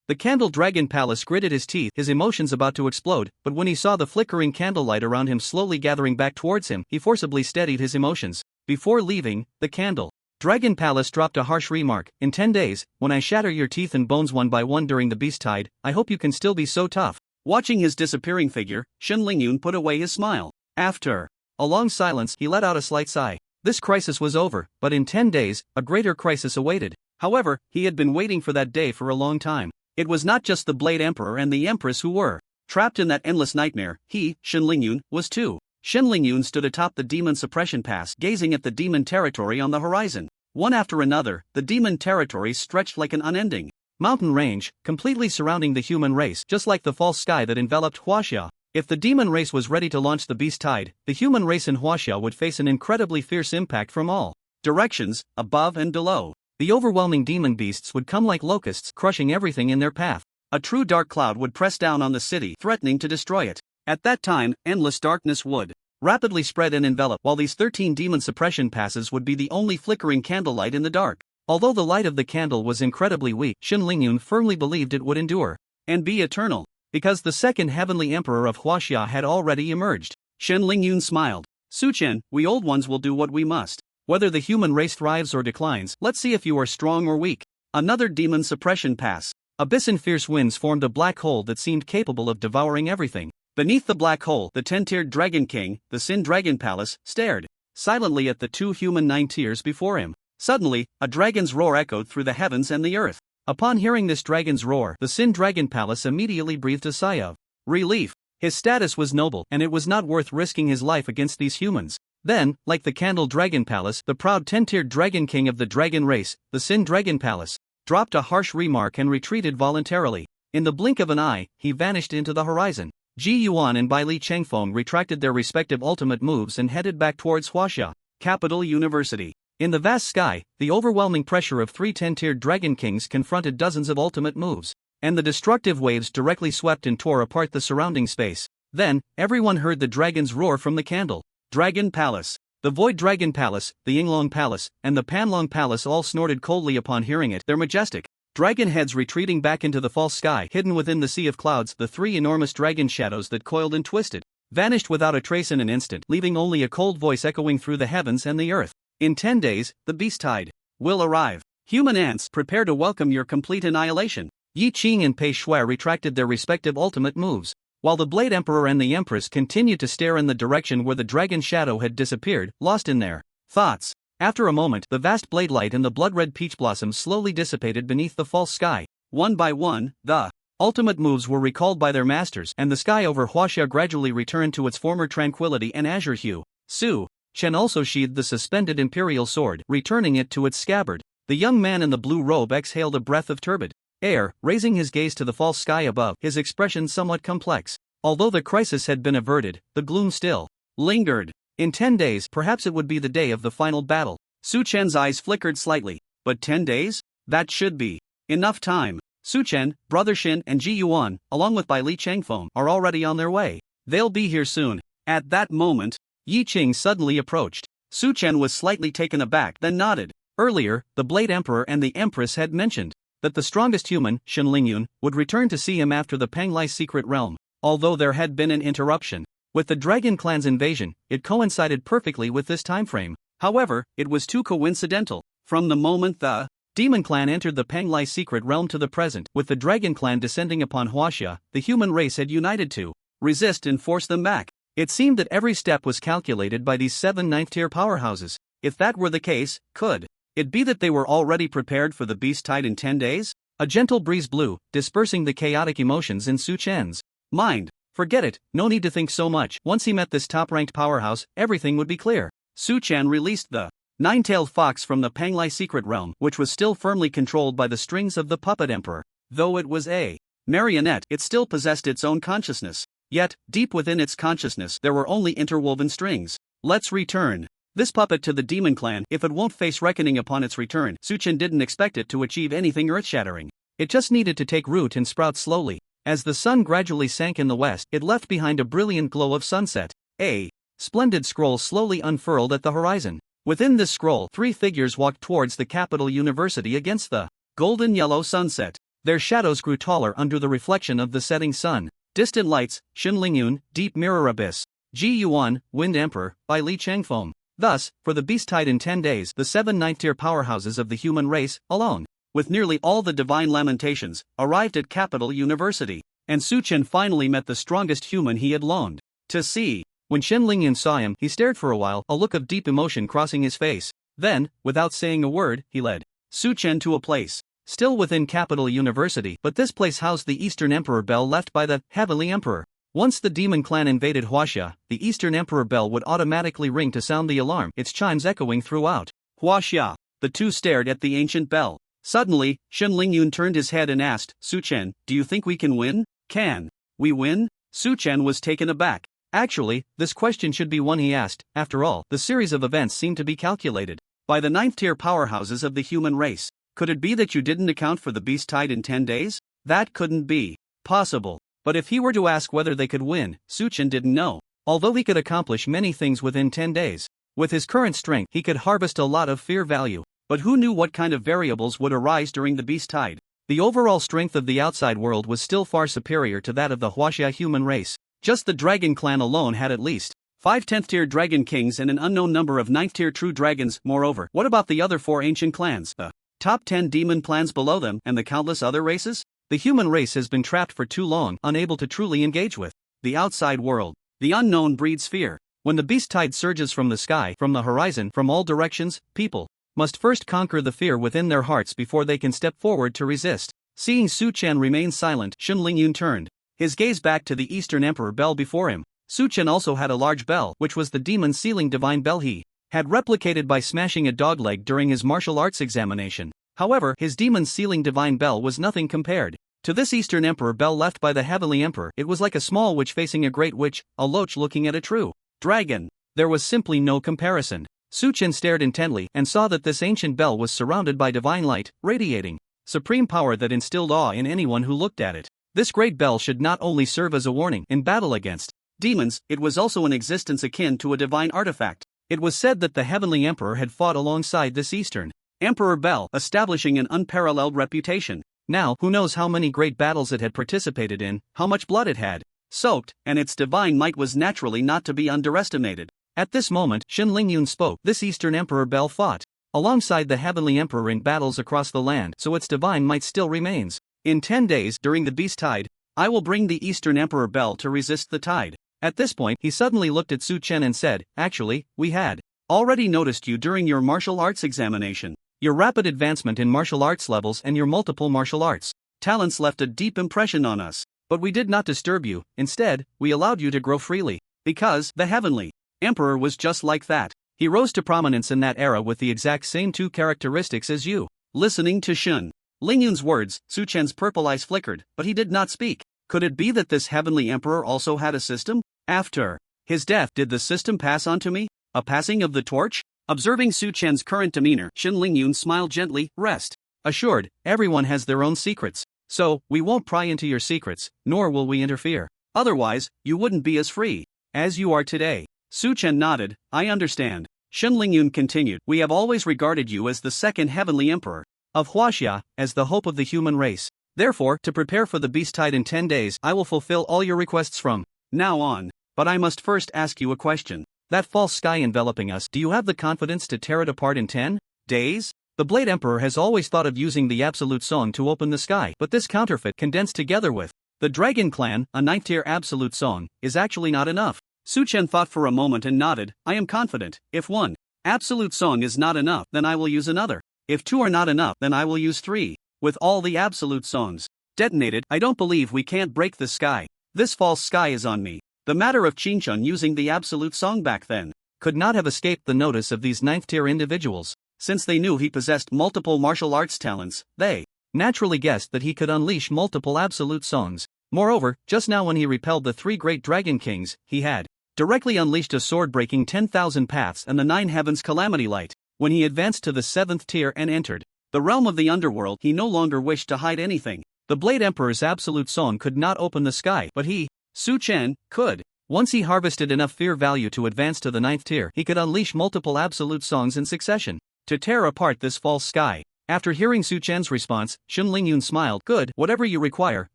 The Candle Dragon Palace gritted his teeth, his emotions about to explode, but when he saw the flickering candlelight around him slowly gathering back towards him, he forcibly steadied his emotions. Before leaving, the Candle Dragon Palace dropped a harsh remark. In 10 days, when I shatter your teeth and bones one by one during the beast tide, I hope you can still be so tough. Watching his disappearing figure, Shin Lingyun put away his smile. After a long silence, he let out a slight sigh. This crisis was over, but in 10 days, a greater crisis awaited. However, he had been waiting for that day for a long time. It was not just the Blade Emperor and the Empress who were trapped in that endless nightmare, he, Shin Lingyun, was too. Shin Lingyun stood atop the Demon Suppression Pass, gazing at the demon territory on the horizon. One after another, the demon territories stretched like an unending mountain range, completely surrounding the human race, just like the false sky that enveloped Huaxia. If the demon race was ready to launch the beast tide, the human race in Huaxia would face an incredibly fierce impact from all directions, above and below. The overwhelming demon beasts would come like locusts, crushing everything in their path. A true dark cloud would press down on the city, threatening to destroy it. At that time, endless darkness would rapidly spread and envelop, while these 13 demon suppression passes would be the only flickering candlelight in the dark. Although the light of the candle was incredibly weak, Shin Lingyun firmly believed it would endure and be eternal, because the second heavenly emperor of Huaxia had already emerged. Shin Lingyun smiled. Su Chen, we old ones will do what we must. Whether the human race thrives or declines, let's see if you are strong or weak. Another demon suppression pass. Abyss and fierce winds formed a black hole that seemed capable of devouring everything. Beneath the black hole, the 10-tiered Dragon King, the Sin Dragon Palace, stared silently at the 2 human 9 tiers before him. Suddenly, a dragon's roar echoed through the heavens and the earth. Upon hearing this dragon's roar, the Sin Dragon Palace immediately breathed a sigh of relief. His status was noble, and it was not worth risking his life against these humans. Then, like the Candle Dragon Palace, the proud 10-tiered Dragon King of the dragon race, the Sin Dragon Palace, dropped a harsh remark and retreated voluntarily. In the blink of an eye, he vanished into the horizon. Ji Yuan and Bai Li Chengfeng retracted their respective ultimate moves and headed back towards Huaxia Capital University. In the vast sky, the overwhelming pressure of 3 10-tiered Dragon Kings confronted dozens of ultimate moves, and the destructive waves directly swept and tore apart the surrounding space. Then, everyone heard the dragon's roar from the Candle Dragon Palace. The Void Dragon Palace, the Yinglong Palace, and the Panlong Palace all snorted coldly upon hearing it. Their majestic dragon heads retreating back into the false sky. Hidden within the sea of clouds, the 3 enormous dragon shadows that coiled and twisted vanished without a trace in an instant, leaving only a cold voice echoing through the heavens and the earth. In 10 days, the beast tide will arrive. Human ants, prepare to welcome your complete annihilation. Yi Qing and Pei Shui retracted their respective ultimate moves, while the Blade Emperor and the Empress continued to stare in the direction where the dragon shadow had disappeared, lost in their thoughts. After a moment, the vast blade light and the blood-red peach blossoms slowly dissipated beneath the false sky. One by one, the ultimate moves were recalled by their masters, and the sky over Huaxia gradually returned to its former tranquility and azure hue. Su Chen also sheathed the suspended imperial sword, returning it to its scabbard. The young man in the blue robe exhaled a breath of turbid air, raising his gaze to the false sky above, his expression somewhat complex. Although the crisis had been averted, the gloom still lingered. In 10 days, perhaps it would be the day of the final battle. Su Chen's eyes flickered slightly. But 10 days? That should be enough time. Su Chen, Brother Shin, and Ji Yuan, along with Bai Li Chengfeng, are already on their way. They'll be here soon. At that moment, Yi Qing suddenly approached. Su Chen was slightly taken aback, then nodded. Earlier, the Blade Emperor and the Empress had mentioned that the strongest human, Shin Lingyun, would return to see him after the Panglai secret realm. Although there had been an interruption with the Dragon Clan's invasion, it coincided perfectly with this timeframe. However, it was too coincidental. From the moment the Demon Clan entered the Panglai secret realm to the present, with the Dragon Clan descending upon Huaxia, the human race had united to resist and force them back. It seemed that every step was calculated by these 7 ninth-tier powerhouses. If that were the case, could it be that they were already prepared for the beast tide in 10 days? A gentle breeze blew, dispersing the chaotic emotions in Su Chen's mind. Forget it, no need to think so much. Once he met this top-ranked powerhouse, everything would be clear. Su Chen released the 9-tailed fox from the Panglai secret realm, which was still firmly controlled by the strings of the puppet emperor. Though it was a marionette, it still possessed its own consciousness. Yet, deep within its consciousness there were only interwoven strings. Let's return this puppet to the demon clan if it won't face reckoning upon its return. Suchin didn't expect it to achieve anything earth-shattering. It just needed to take root and sprout slowly. As the sun gradually sank in the west, it left behind a brilliant glow of sunset. A splendid scroll slowly unfurled at the horizon. Within this scroll, 3 figures walked towards the capital university against the golden-yellow sunset. Their shadows grew taller under the reflection of the setting sun. Distant Lights, Shin Lingyun, Deep Mirror Abyss. Ji Yuan, Wind Emperor, by Li Changfeng. Thus, for the beast tide in 10 days, the 7 ninth-tier powerhouses of the human race, alone, with nearly all the divine lamentations, arrived at Capital University, and Suchin finally met the strongest human he had longed to see. When Shin Lingyun saw him, he stared for a while, a look of deep emotion crossing his face. Then, without saying a word, he led Suchin to a place still within Capital University, but this place housed the Eastern Emperor bell left by the Heavenly Emperor. Once the demon clan invaded Huaxia, the Eastern Emperor bell would automatically ring to sound the alarm, its chimes echoing throughout Huaxia. The two stared at the ancient bell. Suddenly, Shin Lingyun turned his head and asked, Suchen, do you think we can win? Can we win? Suchen was taken aback. Actually, this question should be one he asked. After all, the series of events seemed to be calculated by the 9th-tier powerhouses of the human race. Could it be that you didn't account for the beast tide in 10 days? That couldn't be possible. But if he were to ask whether they could win, Suchen didn't know. Although he could accomplish many things within 10 days, with his current strength he could harvest a lot of fear value. But who knew what kind of variables would arise during the beast tide? The overall strength of the outside world was still far superior to that of the Huaxia human race. Just the Dragon Clan alone had at least 5 10th-tier Dragon Kings and an unknown number of 9th-tier true dragons. Moreover, what about the other 4 ancient clans, the top 10 demon clans below them, and the countless other races? The human race has been trapped for too long, unable to truly engage with the outside world. The unknown breeds fear. When the beast tide surges from the sky, from the horizon, from all directions, people must first conquer the fear within their hearts before they can step forward to resist. Seeing Suchen remain silent, Shin Lingyun turned his gaze back to the Eastern Emperor bell before him. Suchen also had a large bell, which was the demon sealing divine bell he had replicated by smashing a dogleg during his martial arts examination. However, his demon sealing divine bell was nothing compared to this Eastern Emperor bell left by the Heavenly Emperor. It was like a small witch facing a great witch, a loach looking at a true dragon. There was simply no comparison. Suchen stared intently and saw that this ancient bell was surrounded by divine light, radiating supreme power that instilled awe in anyone who looked at it. This great bell should not only serve as a warning in battle against demons, it was also an existence akin to a divine artifact. It was said that the Heavenly Emperor had fought alongside this Eastern Emperor bell, establishing an unparalleled reputation. Now, who knows how many great battles it had participated in, how much blood it had soaked, and its divine might was naturally not to be underestimated. At this moment, Shin Lingyun spoke. This Eastern Emperor bell fought alongside the Heavenly Emperor in battles across the land, so its divine might still remains. In 10 days, during the beast tide, I will bring the Eastern Emperor bell to resist the tide. At this point, he suddenly looked at Suchen and said, actually, we had already noticed you during your martial arts examination. Your rapid advancement in martial arts levels and your multiple martial arts talents left a deep impression on us. But we did not disturb you. Instead, we allowed you to grow freely. Because the Heavenly Emperor was just like that. He rose to prominence in that era with the exact same 2 characteristics as you. Listening to Shin Lingyun's words, Suchen's purple eyes flickered, but he did not speak. Could it be that this Heavenly Emperor also had a system? After his death, did the system pass on to me? A passing of the torch? Observing Suchen's current demeanor, Shin Lingyun smiled gently. Rest assured, everyone has their own secrets. So, we won't pry into your secrets, nor will we interfere. Otherwise, you wouldn't be as free as you are today. Suchen nodded. I understand. Shin Lingyun continued. We have always regarded you as the second Heavenly Emperor of Huaxia, as the hope of the human race. Therefore, to prepare for the beast tide in 10 days, I will fulfill all your requests from now on. But I must first ask you a question. That false sky enveloping us, do you have the confidence to tear it apart in 10 days? The Blade Emperor has always thought of using the Absolute Song to open the sky, but this counterfeit, condensed together with the Dragon Clan, a 9th-tier Absolute Song, is actually not enough. Suchen thought for a moment and nodded. I am confident. If 1 Absolute Song is not enough, then I will use another. If 2 are not enough, then I will use 3. With all the Absolute Songs detonated, I don't believe we can't break the sky. This false sky is on me. The matter of Qingchun using the Absolute Song back then could not have escaped the notice of these 9th-tier individuals. Since they knew he possessed multiple martial arts talents, they naturally guessed that he could unleash multiple Absolute Songs. Moreover, just now when he repelled the 3 great dragon kings, he had directly unleashed a sword-breaking 10,000 paths and the 9 heavens calamity light. When he advanced to the 7th tier and entered the realm of the underworld, he no longer wished to hide anything. The Blade Emperor's absolute song could not open the sky, but he, Su Chen, could. Once he harvested enough fear value to advance to the 9th tier, he could unleash multiple absolute songs in succession to tear apart this false sky. After hearing Su Chen's response, Shun Lingyun smiled. Good, whatever you require,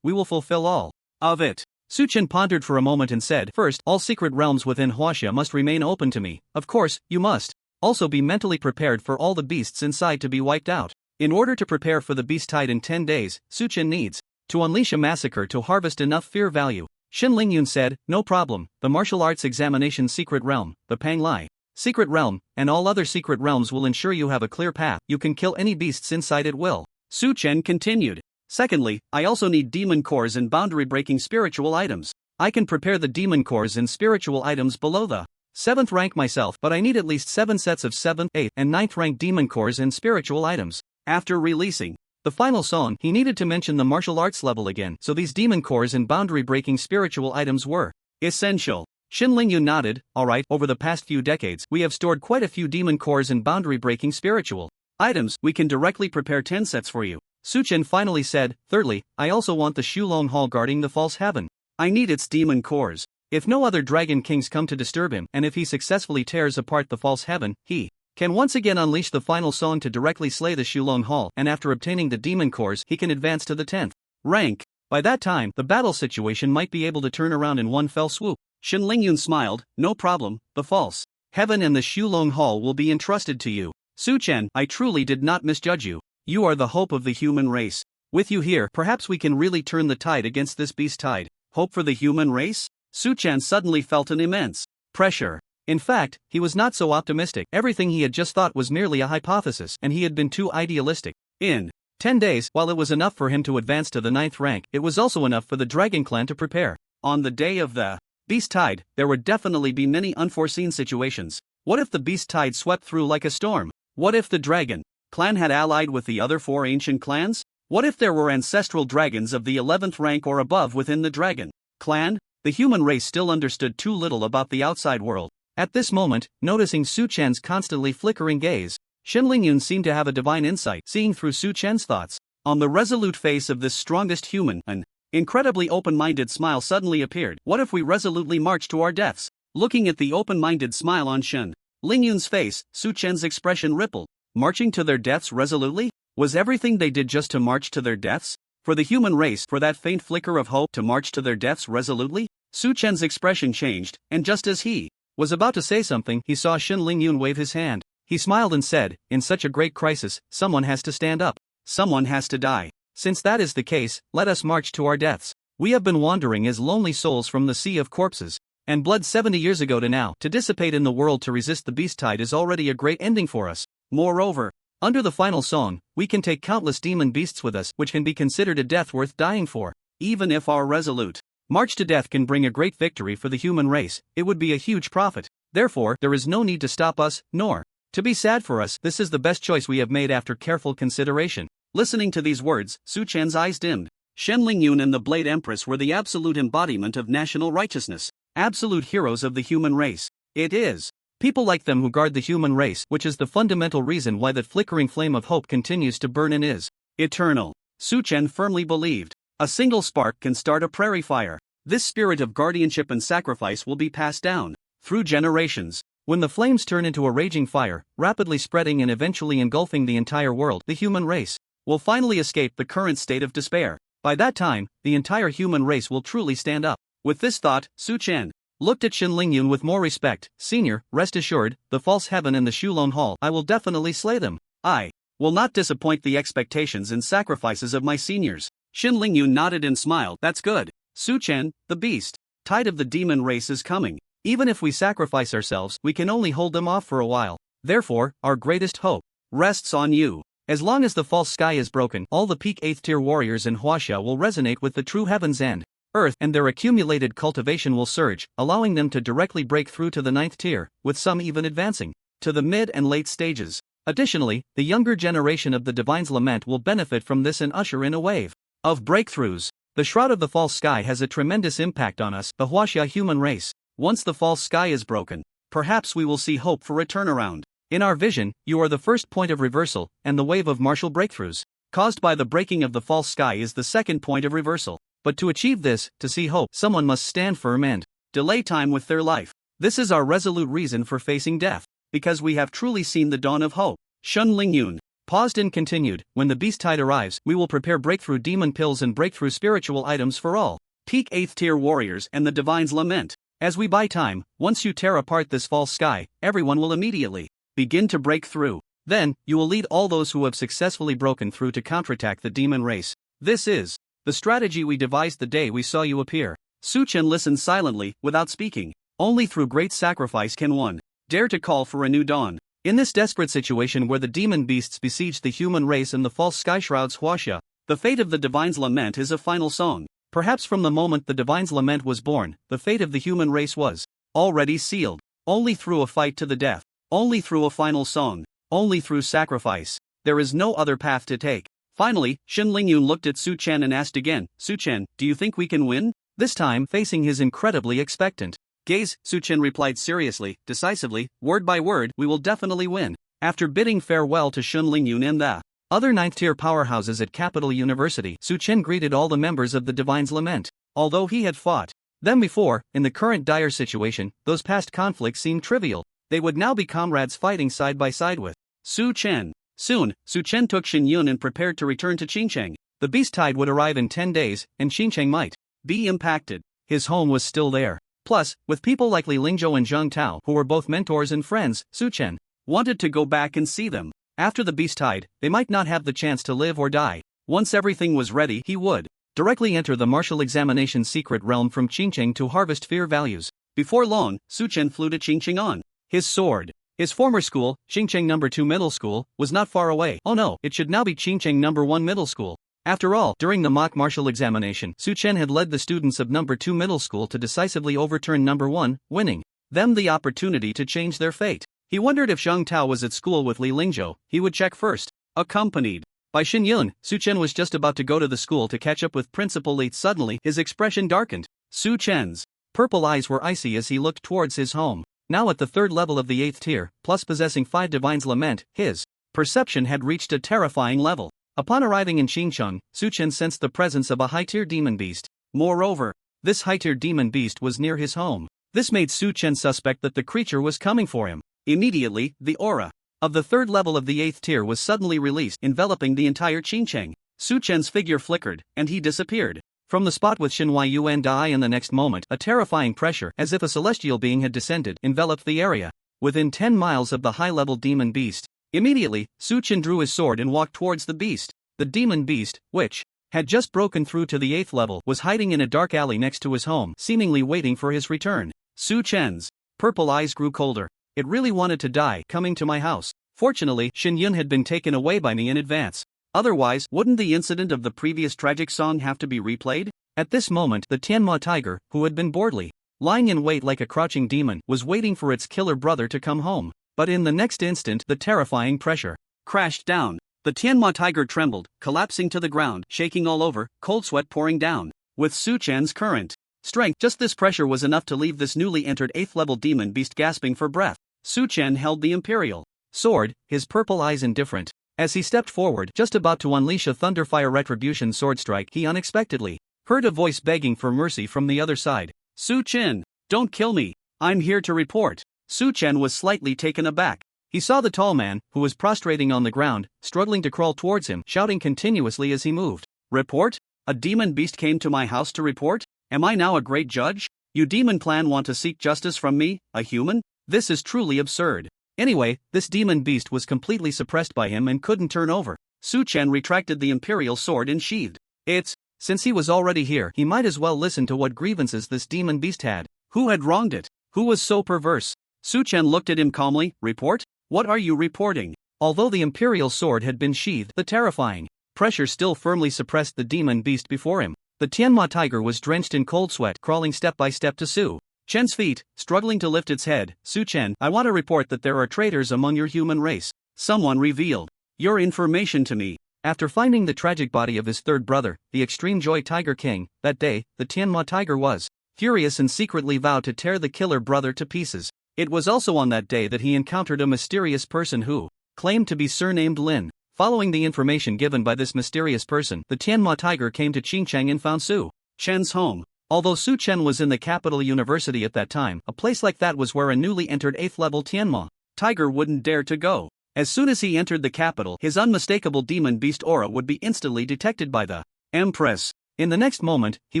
we will fulfill all of it. Su Chen pondered for a moment and said, first, all secret realms within Huaxia must remain open to me. Of course, you must also be mentally prepared for all the beasts inside to be wiped out. In order to prepare for the beast tide in 10 days, Su Chen needs to unleash a massacre to harvest enough fear value. Shin Lingyun said, no problem, the martial arts examination secret realm, the Pang Lai secret realm, and all other secret realms will ensure you have a clear path. You can kill any beasts inside at will. Su Chen continued. Secondly, I also need demon cores and boundary-breaking spiritual items. I can prepare the demon cores and spiritual items below the 7th rank myself, but I need at least 7 sets of 7th, 8th, and 9th rank demon cores and spiritual items. After releasing the final song, he needed to mention the martial arts level again, so these demon cores and boundary-breaking spiritual items were essential. Shin Lingyun nodded. Alright, over the past few decades, we have stored quite a few demon cores and boundary-breaking spiritual items. We can directly prepare 10 sets for you. Su Chen finally said, thirdly, I also want the Shulong Hall guarding the false heaven. I need its demon cores. If no other dragon kings come to disturb him, and if he successfully tears apart the false heaven, he can once again unleash the final song to directly slay the Shulong Hall, and after obtaining the demon cores, he can advance to the 10th rank. By that time, the battle situation might be able to turn around in one fell swoop. Shin Lingyun smiled, no problem, the false heaven and the Shulong Hall will be entrusted to you. Su Chen, I truly did not misjudge you. You are the hope of the human race. With you here, perhaps we can really turn the tide against this beast tide. Hope for the human race? Su Chen suddenly felt an immense pressure. In fact, he was not so optimistic. Everything he had just thought was merely a hypothesis, and he had been too idealistic. In 10 days, while it was enough for him to advance to the 9th rank, it was also enough for the Dragon Clan to prepare. On the day of the beast tide, there would definitely be many unforeseen situations. What if the beast tide swept through like a storm? What if the Dragon Clan had allied with the other 4 ancient clans? What if there were ancestral dragons of the 11th rank or above within the Dragon Clan? The human race still understood too little about the outside world. At this moment, noticing Su Chen's constantly flickering gaze, Shin Lingyun seemed to have a divine insight, seeing through Su Chen's thoughts. On the resolute face of this strongest human, an incredibly open-minded smile suddenly appeared. What if we resolutely march to our deaths? Looking at the open-minded smile on Shin Lingyun's face, Su Chen's expression rippled. Marching to their deaths resolutely? Was everything they did just to march to their deaths? For the human race, for that faint flicker of hope to march to their deaths resolutely? Su Chen's expression changed, and just as he was about to say something, he saw Shin Lingyun wave his hand. He smiled and said, in such a great crisis, someone has to stand up. Someone has to die. Since that is the case, let us march to our deaths. We have been wandering as lonely souls from the sea of corpses and blood 70 years ago to now. To dissipate in the world to resist the beast tide is already a great ending for us. Moreover, under the final song, we can take countless demon beasts with us, which can be considered a death worth dying for. Even if our resolute march to death can bring a great victory for the human race, it would be a huge profit. Therefore, there is no need to stop us, nor to be sad for us. This is the best choice we have made after careful consideration. Listening to these words, Su Chen's eyes dimmed. Shen Lingyun and the Blade Empress were the absolute embodiment of national righteousness, absolute heroes of the human race. It is people like them who guard the human race, which is the fundamental reason why that flickering flame of hope continues to burn and is eternal. Su Chen firmly believed. A single spark can start a prairie fire. This spirit of guardianship and sacrifice will be passed down through generations. When the flames turn into a raging fire, rapidly spreading and eventually engulfing the entire world, the human race will finally escape the current state of despair. By that time, the entire human race will truly stand up. With this thought, Su Chen looked at Shin Lingyun with more respect. Senior, rest assured, the false heaven and the Shulong Hall, I will definitely slay them. I will not disappoint the expectations and sacrifices of my seniors. Shin Lingyun nodded and smiled. That's good. Su Chen, the beast tide of the demon race is coming. Even if we sacrifice ourselves, we can only hold them off for a while. Therefore, our greatest hope rests on you. As long as the false sky is broken, all the peak 8th tier warriors in Huaxia will resonate with the true heavens and earth, and their accumulated cultivation will surge, allowing them to directly break through to the 9th tier, with some even advancing to the mid and late stages. Additionally, the younger generation of the Divine's Lament will benefit from this and usher in a wave of breakthroughs. The shroud of the false sky has a tremendous impact on us, the Huaxia human race. Once the false sky is broken, perhaps we will see hope for a turnaround. In our vision, you are the first point of reversal, and the wave of martial breakthroughs caused by the breaking of the false sky is the second point of reversal. But to achieve this, to see hope, someone must stand firm and delay time with their life. This is our resolute reason for facing death, because we have truly seen the dawn of hope. Shun Lingyun paused and continued, when the beast tide arrives, we will prepare breakthrough demon pills and breakthrough spiritual items for all peak 8th tier warriors and the Divine's Lament. As we buy time, once you tear apart this false sky, everyone will immediately begin to break through. Then, you will lead all those who have successfully broken through to counterattack the demon race. This is the strategy we devised the day we saw you appear. Su Chen listened silently, without speaking. Only through great sacrifice can one dare to call for a new dawn. In this desperate situation where the demon beasts besiege the human race and the false sky shrouds Huaxia, the fate of the Divine's Lament is a final song. Perhaps from the moment the Divine's Lament was born, the fate of the human race was already sealed. Only through a fight to the death, only through a final song, only through sacrifice. There is no other path to take. Finally, Shin Lingyun looked at Su Chen and asked again, Su Chen, do you think we can win? This time, facing his incredibly expectant gaze, Su Chen replied seriously, decisively, word by word, we will definitely win. After bidding farewell to Shun Lingyun and the other 9th-tier powerhouses at Capital University, Su Chen greeted all the members of the Divine's Lament. Although he had fought them before, in the current dire situation, those past conflicts seemed trivial. They would now be comrades fighting side by side with Su Chen. Soon, Su Chen took Xin Yun and prepared to return to Qingcheng. The beast tide would arrive in 10 days, and Qingcheng might be impacted. His home was still there. Plus, with people like Li Lingzhou and Zhang Tao, who were both mentors and friends, Su Chen wanted to go back and see them. After the beast tide, they might not have the chance to live or die. Once everything was ready, he would directly enter the martial examination secret realm from Qingcheng to harvest fear values. Before long, Su Chen flew to Qingcheng on his sword. His former school, Qingcheng No. 2 Middle School, was not far away. Oh no, it should now be Qingcheng No. 1 Middle School. After all, during the mock martial examination, Su Chen had led the students of No. 2 Middle School to decisively overturn No. 1, winning them the opportunity to change their fate. He wondered if Zhang Tao was at school with Li Lingzhou. He would check first. Accompanied by Xin Yun, Su Chen was just about to go to the school to catch up with Principal Li. Suddenly, his expression darkened. Su Chen's purple eyes were icy as he looked towards his home. Now at the 3rd level of the 8th tier, plus possessing 5 Divine's Lament, his perception had reached a terrifying level. Upon arriving in Qingcheng, Su Chen sensed the presence of a high-tier demon beast. Moreover, this high-tier demon beast was near his home. This made Su Chen suspect that the creature was coming for him. Immediately, the aura of the 3rd level of the 8th tier was suddenly released, enveloping the entire Qingcheng. Su Chen's figure flickered, and he disappeared from the spot with Shin Yuan Dai. In the next moment, a terrifying pressure, as if a celestial being had descended, enveloped the area. Within 10 miles of the high-level demon beast. Immediately, Su Chen drew his sword and walked towards the beast. The demon beast, which had just broken through to the 8th level, was hiding in a dark alley next to his home, seemingly waiting for his return. Su Chen's purple eyes grew colder. It really wanted to die, coming to my house. Fortunately, Xin Yun had been taken away by me in advance. Otherwise, wouldn't the incident of the previous tragic song have to be replayed? At this moment, the Tianma tiger, who had been boredly lying in wait like a crouching demon, was waiting for its killer brother to come home. But in the next instant, the terrifying pressure crashed down. The Tianma tiger trembled, collapsing to the ground, shaking all over, cold sweat pouring down. With Su Chen's current strength, just this pressure was enough to leave this newly entered 8th-level demon beast gasping for breath. Su Chen held the imperial sword, his purple eyes indifferent. As he stepped forward, just about to unleash a Thunderfire Retribution sword strike, he unexpectedly heard a voice begging for mercy from the other side. Su Chen, don't kill me. I'm here to report. Su Chen was slightly taken aback. He saw the tall man, who was prostrating on the ground, struggling to crawl towards him, shouting continuously as he moved. Report? A demon beast came to my house to report? Am I now a great judge? You demon clan want to seek justice from me, a human? This is truly absurd. Anyway, this demon beast was completely suppressed by him and couldn't turn over. Su Chen retracted the imperial sword and sheathed it. Since he was already here, he might as well listen to what grievances this demon beast had. Who had wronged it? Who was so perverse? Su Chen looked at him calmly. Report? What are you reporting? Although the imperial sword had been sheathed, the terrifying pressure still firmly suppressed the demon beast before him. The Tianma tiger was drenched in cold sweat, crawling step by step to Su Chen's feet, struggling to lift its head. Su Chen, I want to report that there are traitors among your human race. Someone revealed your information to me. After finding the tragic body of his third brother, the Extreme Joy Tiger King, that day, the Tianma tiger was furious and secretly vowed to tear the killer brother to pieces. It was also on that day that he encountered a mysterious person who claimed to be surnamed Lin. Following the information given by this mysterious person, the Tianma tiger came to Qingcheng and found Su Chen's home. Although Su Chen was in the capital university at that time, a place like that was where a newly entered 8th level Tianma tiger wouldn't dare to go. As soon as he entered the capital, his unmistakable demon beast aura would be instantly detected by the Empress. In the next moment, he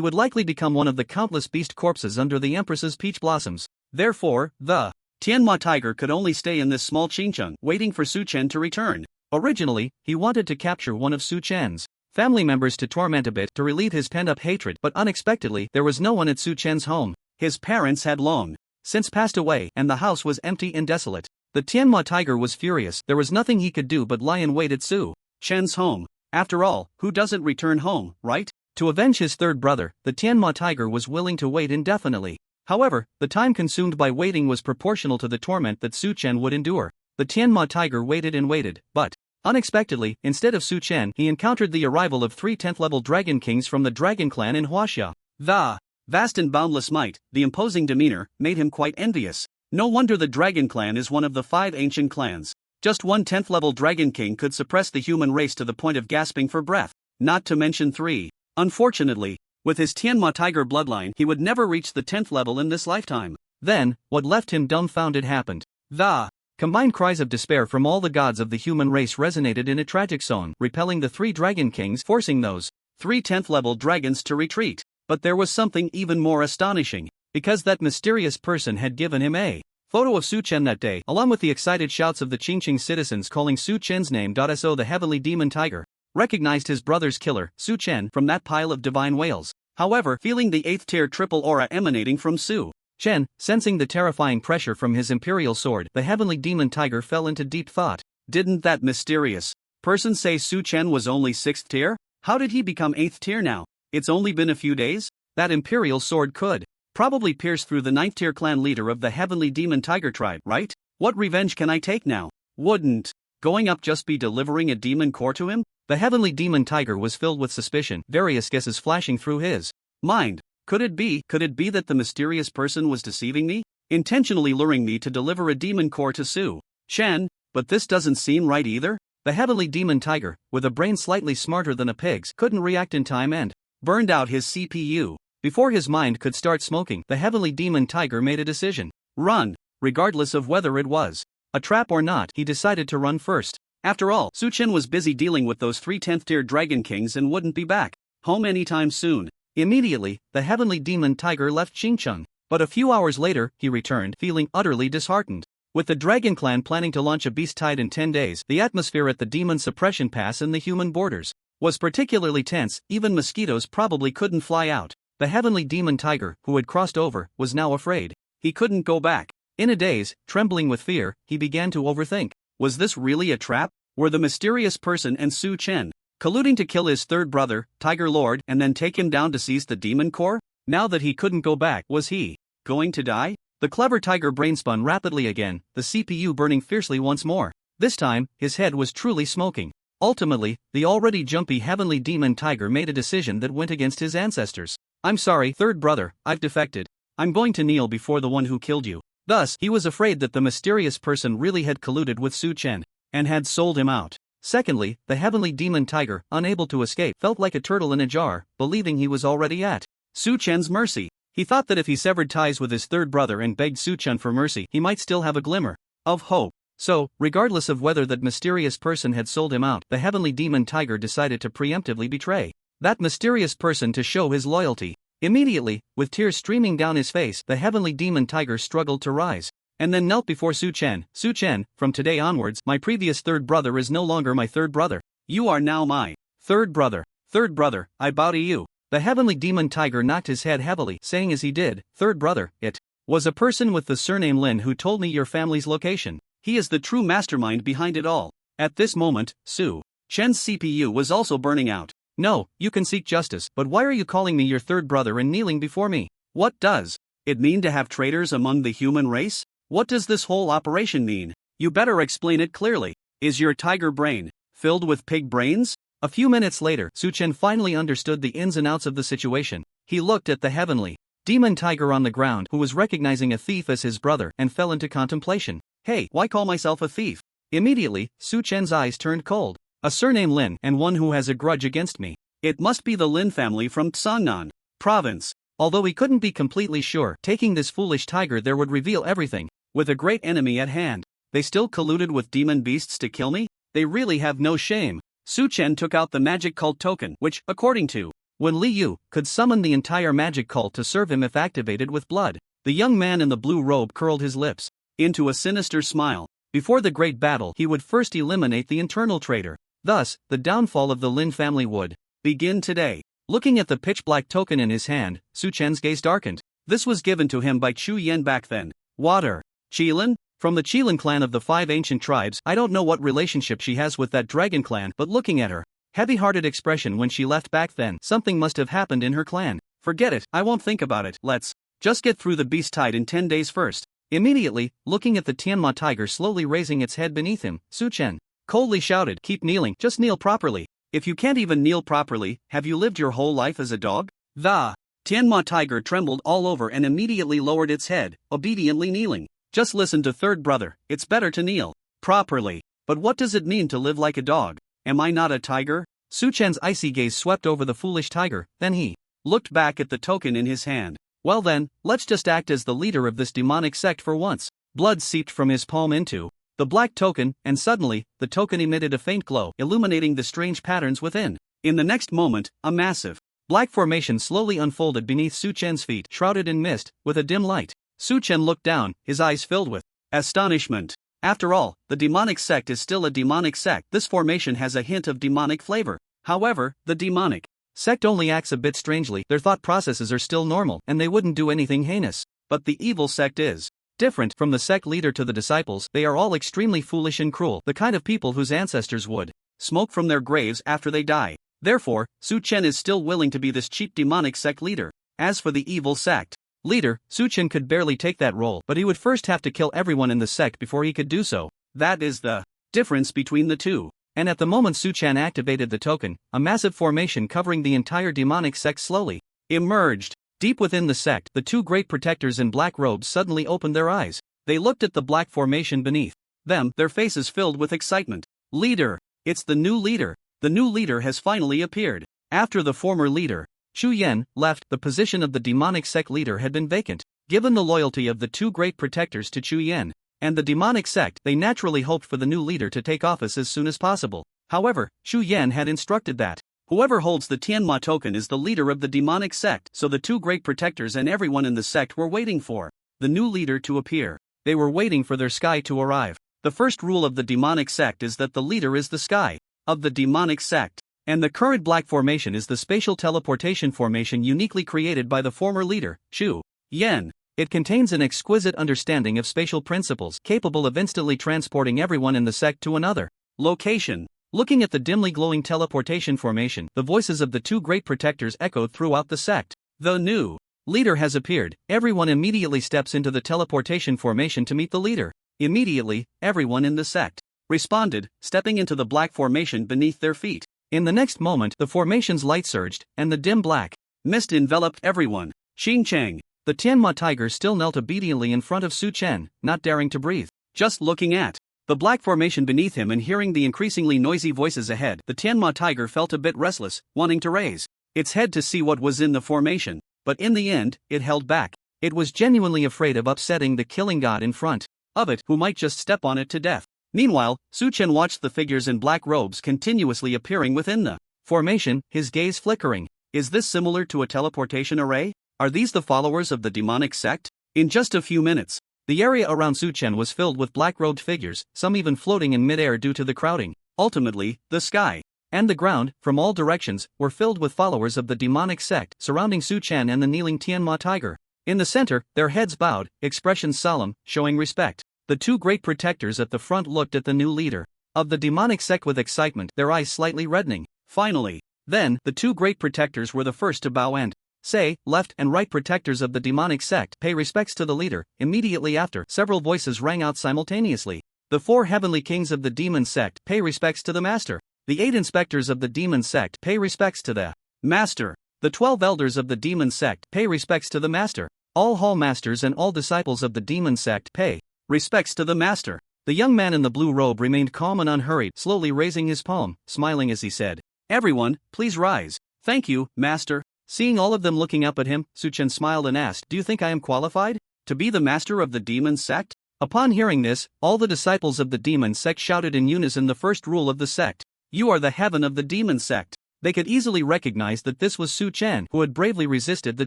would likely become one of the countless beast corpses under the Empress's peach blossoms. Therefore, the Tianma tiger could only stay in this small Qingcheng, waiting for Su Chen to return. Originally, he wanted to capture one of Su Chen's family members to torment a bit to relieve his pent-up hatred, but unexpectedly, there was no one at Su Chen's home. His parents had long since passed away, and the house was empty and desolate. The Tianma tiger was furious. There was nothing he could do but lie in wait at Su Chen's home. After all, who doesn't return home, right? To avenge his third brother, the Tianma tiger was willing to wait indefinitely. However, the time consumed by waiting was proportional to the torment that Su Chen would endure. The Tianma tiger waited and waited, but unexpectedly, instead of Su Chen, he encountered the arrival of 3 10th-level dragon kings from the dragon clan in Huaxia. The vast and boundless might, the imposing demeanor, made him quite envious. No wonder the dragon clan is one of the 5 ancient clans. Just one 10th-level dragon king could suppress the human race to the point of gasping for breath, not to mention 3. Unfortunately, with his Tianma tiger bloodline, he would never reach the 10th level in this lifetime. Then, what left him dumbfounded happened. The combined cries of despair from all the gods of the human race resonated in a tragic song, repelling the 3 dragon kings, forcing those 3 10th-level dragons to retreat. But there was something even more astonishing, because that mysterious person had given him a photo of Su Chen that day, along with the excited shouts of the Qingqing citizens calling Su Chen's name. So the heavenly demon tiger recognized his brother's killer, Su Chen, from that pile of divine whales. However, feeling the 8th tier triple aura emanating from Su Chen, sensing the terrifying pressure from his imperial sword, the heavenly demon tiger fell into deep thought. Didn't that mysterious person say Su Chen was only 6th tier? How did he become 8th tier now? It's only been a few days? That imperial sword could probably pierce through the 9th tier clan leader of the heavenly demon tiger tribe, right? What revenge can I take now? Wouldn't going up just be delivering a demon core to him? The heavenly demon tiger was filled with suspicion, various guesses flashing through his mind. Could it be that the mysterious person was deceiving me? Intentionally luring me to deliver a demon core to Su Chen? But this doesn't seem right either. The heavenly demon tiger, with a brain slightly smarter than a pig's, couldn't react in time and burned out his CPU. Before his mind could start smoking, the heavenly demon tiger made a decision. Run. Regardless of whether it was a trap or not, he decided to run first. After all, Su Chen was busy dealing with those 3 10th tier dragon kings and wouldn't be back home anytime soon. Immediately, the heavenly demon tiger left Qingcheng. But a few hours later, he returned, feeling utterly disheartened. With the dragon clan planning to launch a beast tide in 10 days, the atmosphere at the demon suppression pass in the human borders was particularly tense. Even mosquitoes probably couldn't fly out. The heavenly demon tiger, who had crossed over, was now afraid. He couldn't go back. In a daze, trembling with fear, he began to overthink. Was this really a trap? Were the mysterious person and Su Chen colluding to kill his third brother, Tiger Lord, and then take him down to seize the demon core? Now that he couldn't go back, was he going to die? The clever tiger brain spun rapidly again, the CPU burning fiercely once more. This time, his head was truly smoking. Ultimately, the already jumpy heavenly demon tiger made a decision that went against his ancestors. I'm sorry, third brother, I've defected. I'm going to kneel before the one who killed you. Thus, he was afraid that the mysterious person really had colluded with Su Chen and had sold him out. Secondly, the heavenly demon tiger, unable to escape, felt like a turtle in a jar, believing he was already at Su Chen's mercy. He thought that if he severed ties with his third brother and begged Su Chen for mercy, he might still have a glimmer of hope. So, regardless of whether that mysterious person had sold him out, the heavenly demon tiger decided to preemptively betray that mysterious person to show his loyalty. Immediately, with tears streaming down his face, the heavenly demon tiger struggled to rise, and then knelt before Su Chen. Su Chen, from today onwards, my previous third brother is no longer my third brother. You are now my third brother. Third brother, I bow to you. The heavenly demon tiger knocked his head heavily, saying as he did, third brother, it was a person with the surname Lin who told me your family's location. He is the true mastermind behind it all. At this moment, Su Chen's CPU was also burning out. No, you can seek justice, but why are you calling me your third brother and kneeling before me? What does it mean to have traitors among the human race? What does this whole operation mean? You better explain it clearly. Is your tiger brain filled with pig brains? A few minutes later, Suchen finally understood the ins and outs of the situation. He looked at the heavenly demon tiger on the ground, who was recognizing a thief as his brother, and fell into contemplation. Hey, why call myself a thief? Immediately, Suchen's eyes turned cold. A surname Lin, and one who has a grudge against me. It must be the Lin family from Tsangnan province. Although he couldn't be completely sure, taking this foolish tiger there would reveal everything. With a great enemy at hand, they still colluded with demon beasts to kill me? They really have no shame. Suchen took out the magic cult token, which, according to Wen Liu, could summon the entire magic cult to serve him if activated with blood. The young man in the blue robe curled his lips into a sinister smile. Before the great battle, he would first eliminate the internal traitor. Thus, the downfall of the Lin family would begin today. Looking at the pitch-black token in his hand, Suchen's gaze darkened. This was given to him by Chu Yen back then. Water. Qilin? From the Qilin clan of the 5 ancient tribes. I don't know what relationship she has with that dragon clan, but looking at her heavy-hearted expression when she left back then, something must have happened in her clan. Forget it, I won't think about it. Let's just get through the beast tide in 10 days first. Immediately, looking at the Tianma tiger slowly raising its head beneath him, Suchen coldly shouted, keep kneeling, just kneel properly. If you can't even kneel properly, have you lived your whole life as a dog? The Tianma tiger trembled all over and immediately lowered its head, obediently kneeling. Just listen to third brother, it's better to kneel properly. But what does it mean to live like a dog? Am I not a tiger? Suchen's icy gaze swept over the foolish tiger, then he looked back at the token in his hand. Well then, let's just act as the leader of this demonic sect for once. Blood seeped from his palm into the black token, and suddenly, the token emitted a faint glow, illuminating the strange patterns within. In the next moment, a massive black formation slowly unfolded beneath Suchen's feet, shrouded in mist, with a dim light. Suchen looked down, his eyes filled with astonishment. After all, the demonic sect is still a demonic sect. This formation has a hint of demonic flavor. However, the demonic sect only acts a bit strangely. Their thought processes are still normal, and they wouldn't do anything heinous. But the evil sect is different. From the sect leader to the disciples, they are all extremely foolish and cruel, the kind of people whose ancestors would smoke from their graves after they die. Therefore, Suchen is still willing to be this cheap demonic sect leader. As for the evil sect leader, Suchen could barely take that role, but he would first have to kill everyone in the sect before he could do so. That is the difference between the two. And at the moment Suchen activated the token, a massive formation covering the entire demonic sect slowly emerged. Deep within the sect, the 2 great protectors in black robes suddenly opened their eyes. They looked at the black formation beneath them, their faces filled with excitement. Leader! It's the new leader! The new leader has finally appeared. After the former leader, Chu Yen, left, the position of the demonic sect leader had been vacant. Given the loyalty of the 2 great protectors to Chu Yen and the demonic sect, they naturally hoped for the new leader to take office as soon as possible. However, Chu Yen had instructed that whoever holds the Tianma token is the leader of the demonic sect, so the 2 great protectors and everyone in the sect were waiting for the new leader to appear. They were waiting for their sky to arrive. The first rule of the demonic sect is that the leader is the sky of the demonic sect. And the current black formation is the spatial teleportation formation uniquely created by the former leader, Chu Yen. It contains an exquisite understanding of spatial principles, capable of instantly transporting everyone in the sect to another location. Looking at the dimly glowing teleportation formation, the voices of the 2 great protectors echoed throughout the sect. The new leader has appeared. Everyone immediately steps into the teleportation formation to meet the leader. Immediately, everyone in the sect responded, stepping into the black formation beneath their feet. In the next moment, the formation's light surged, and the dim black mist enveloped everyone. Xingcheng, the Tianma tiger, still knelt obediently in front of Suchen, not daring to breathe. Just looking at the black formation beneath him and hearing the increasingly noisy voices ahead, the Tianma tiger felt a bit restless, wanting to raise its head to see what was in the formation. But in the end, it held back. It was genuinely afraid of upsetting the killing god in front of it, who might just step on it to death. Meanwhile, Suchen watched the figures in black robes continuously appearing within the formation, his gaze flickering. Is this similar to a teleportation array? Are these the followers of the demonic sect? In just a few minutes, the area around Suchen was filled with black-robed figures, some even floating in mid-air due to the crowding. Ultimately, the sky and the ground, from all directions, were filled with followers of the demonic sect, surrounding Suchen and the kneeling Tianma tiger. In the center, their heads bowed, expressions solemn, showing respect. The 2 great protectors at the front looked at the new leader of the demonic sect with excitement, their eyes slightly reddening. Finally, then, the 2 great protectors were the first to bow and say, left and right protectors of the demonic sect, pay respects to the leader. Immediately after, several voices rang out simultaneously. The 4 heavenly kings of the demon sect, pay respects to the master. The 8 inspectors of the demon sect pay respects to the master. The 12 elders of the demon sect pay respects to the master. All hall masters and all disciples of the demon sect pay respects to the master. The young man in the blue robe remained calm and unhurried, slowly raising his palm, smiling as he said, "Everyone, please rise." "Thank you, master." Seeing all of them looking up at him, Suchen smiled and asked, "Do you think I am qualified to be the master of the demon sect?" Upon hearing this, all the disciples of the demon sect shouted in unison the first rule of the sect. "You are the heaven of the demon sect." They could easily recognize that this was Suchen, who had bravely resisted the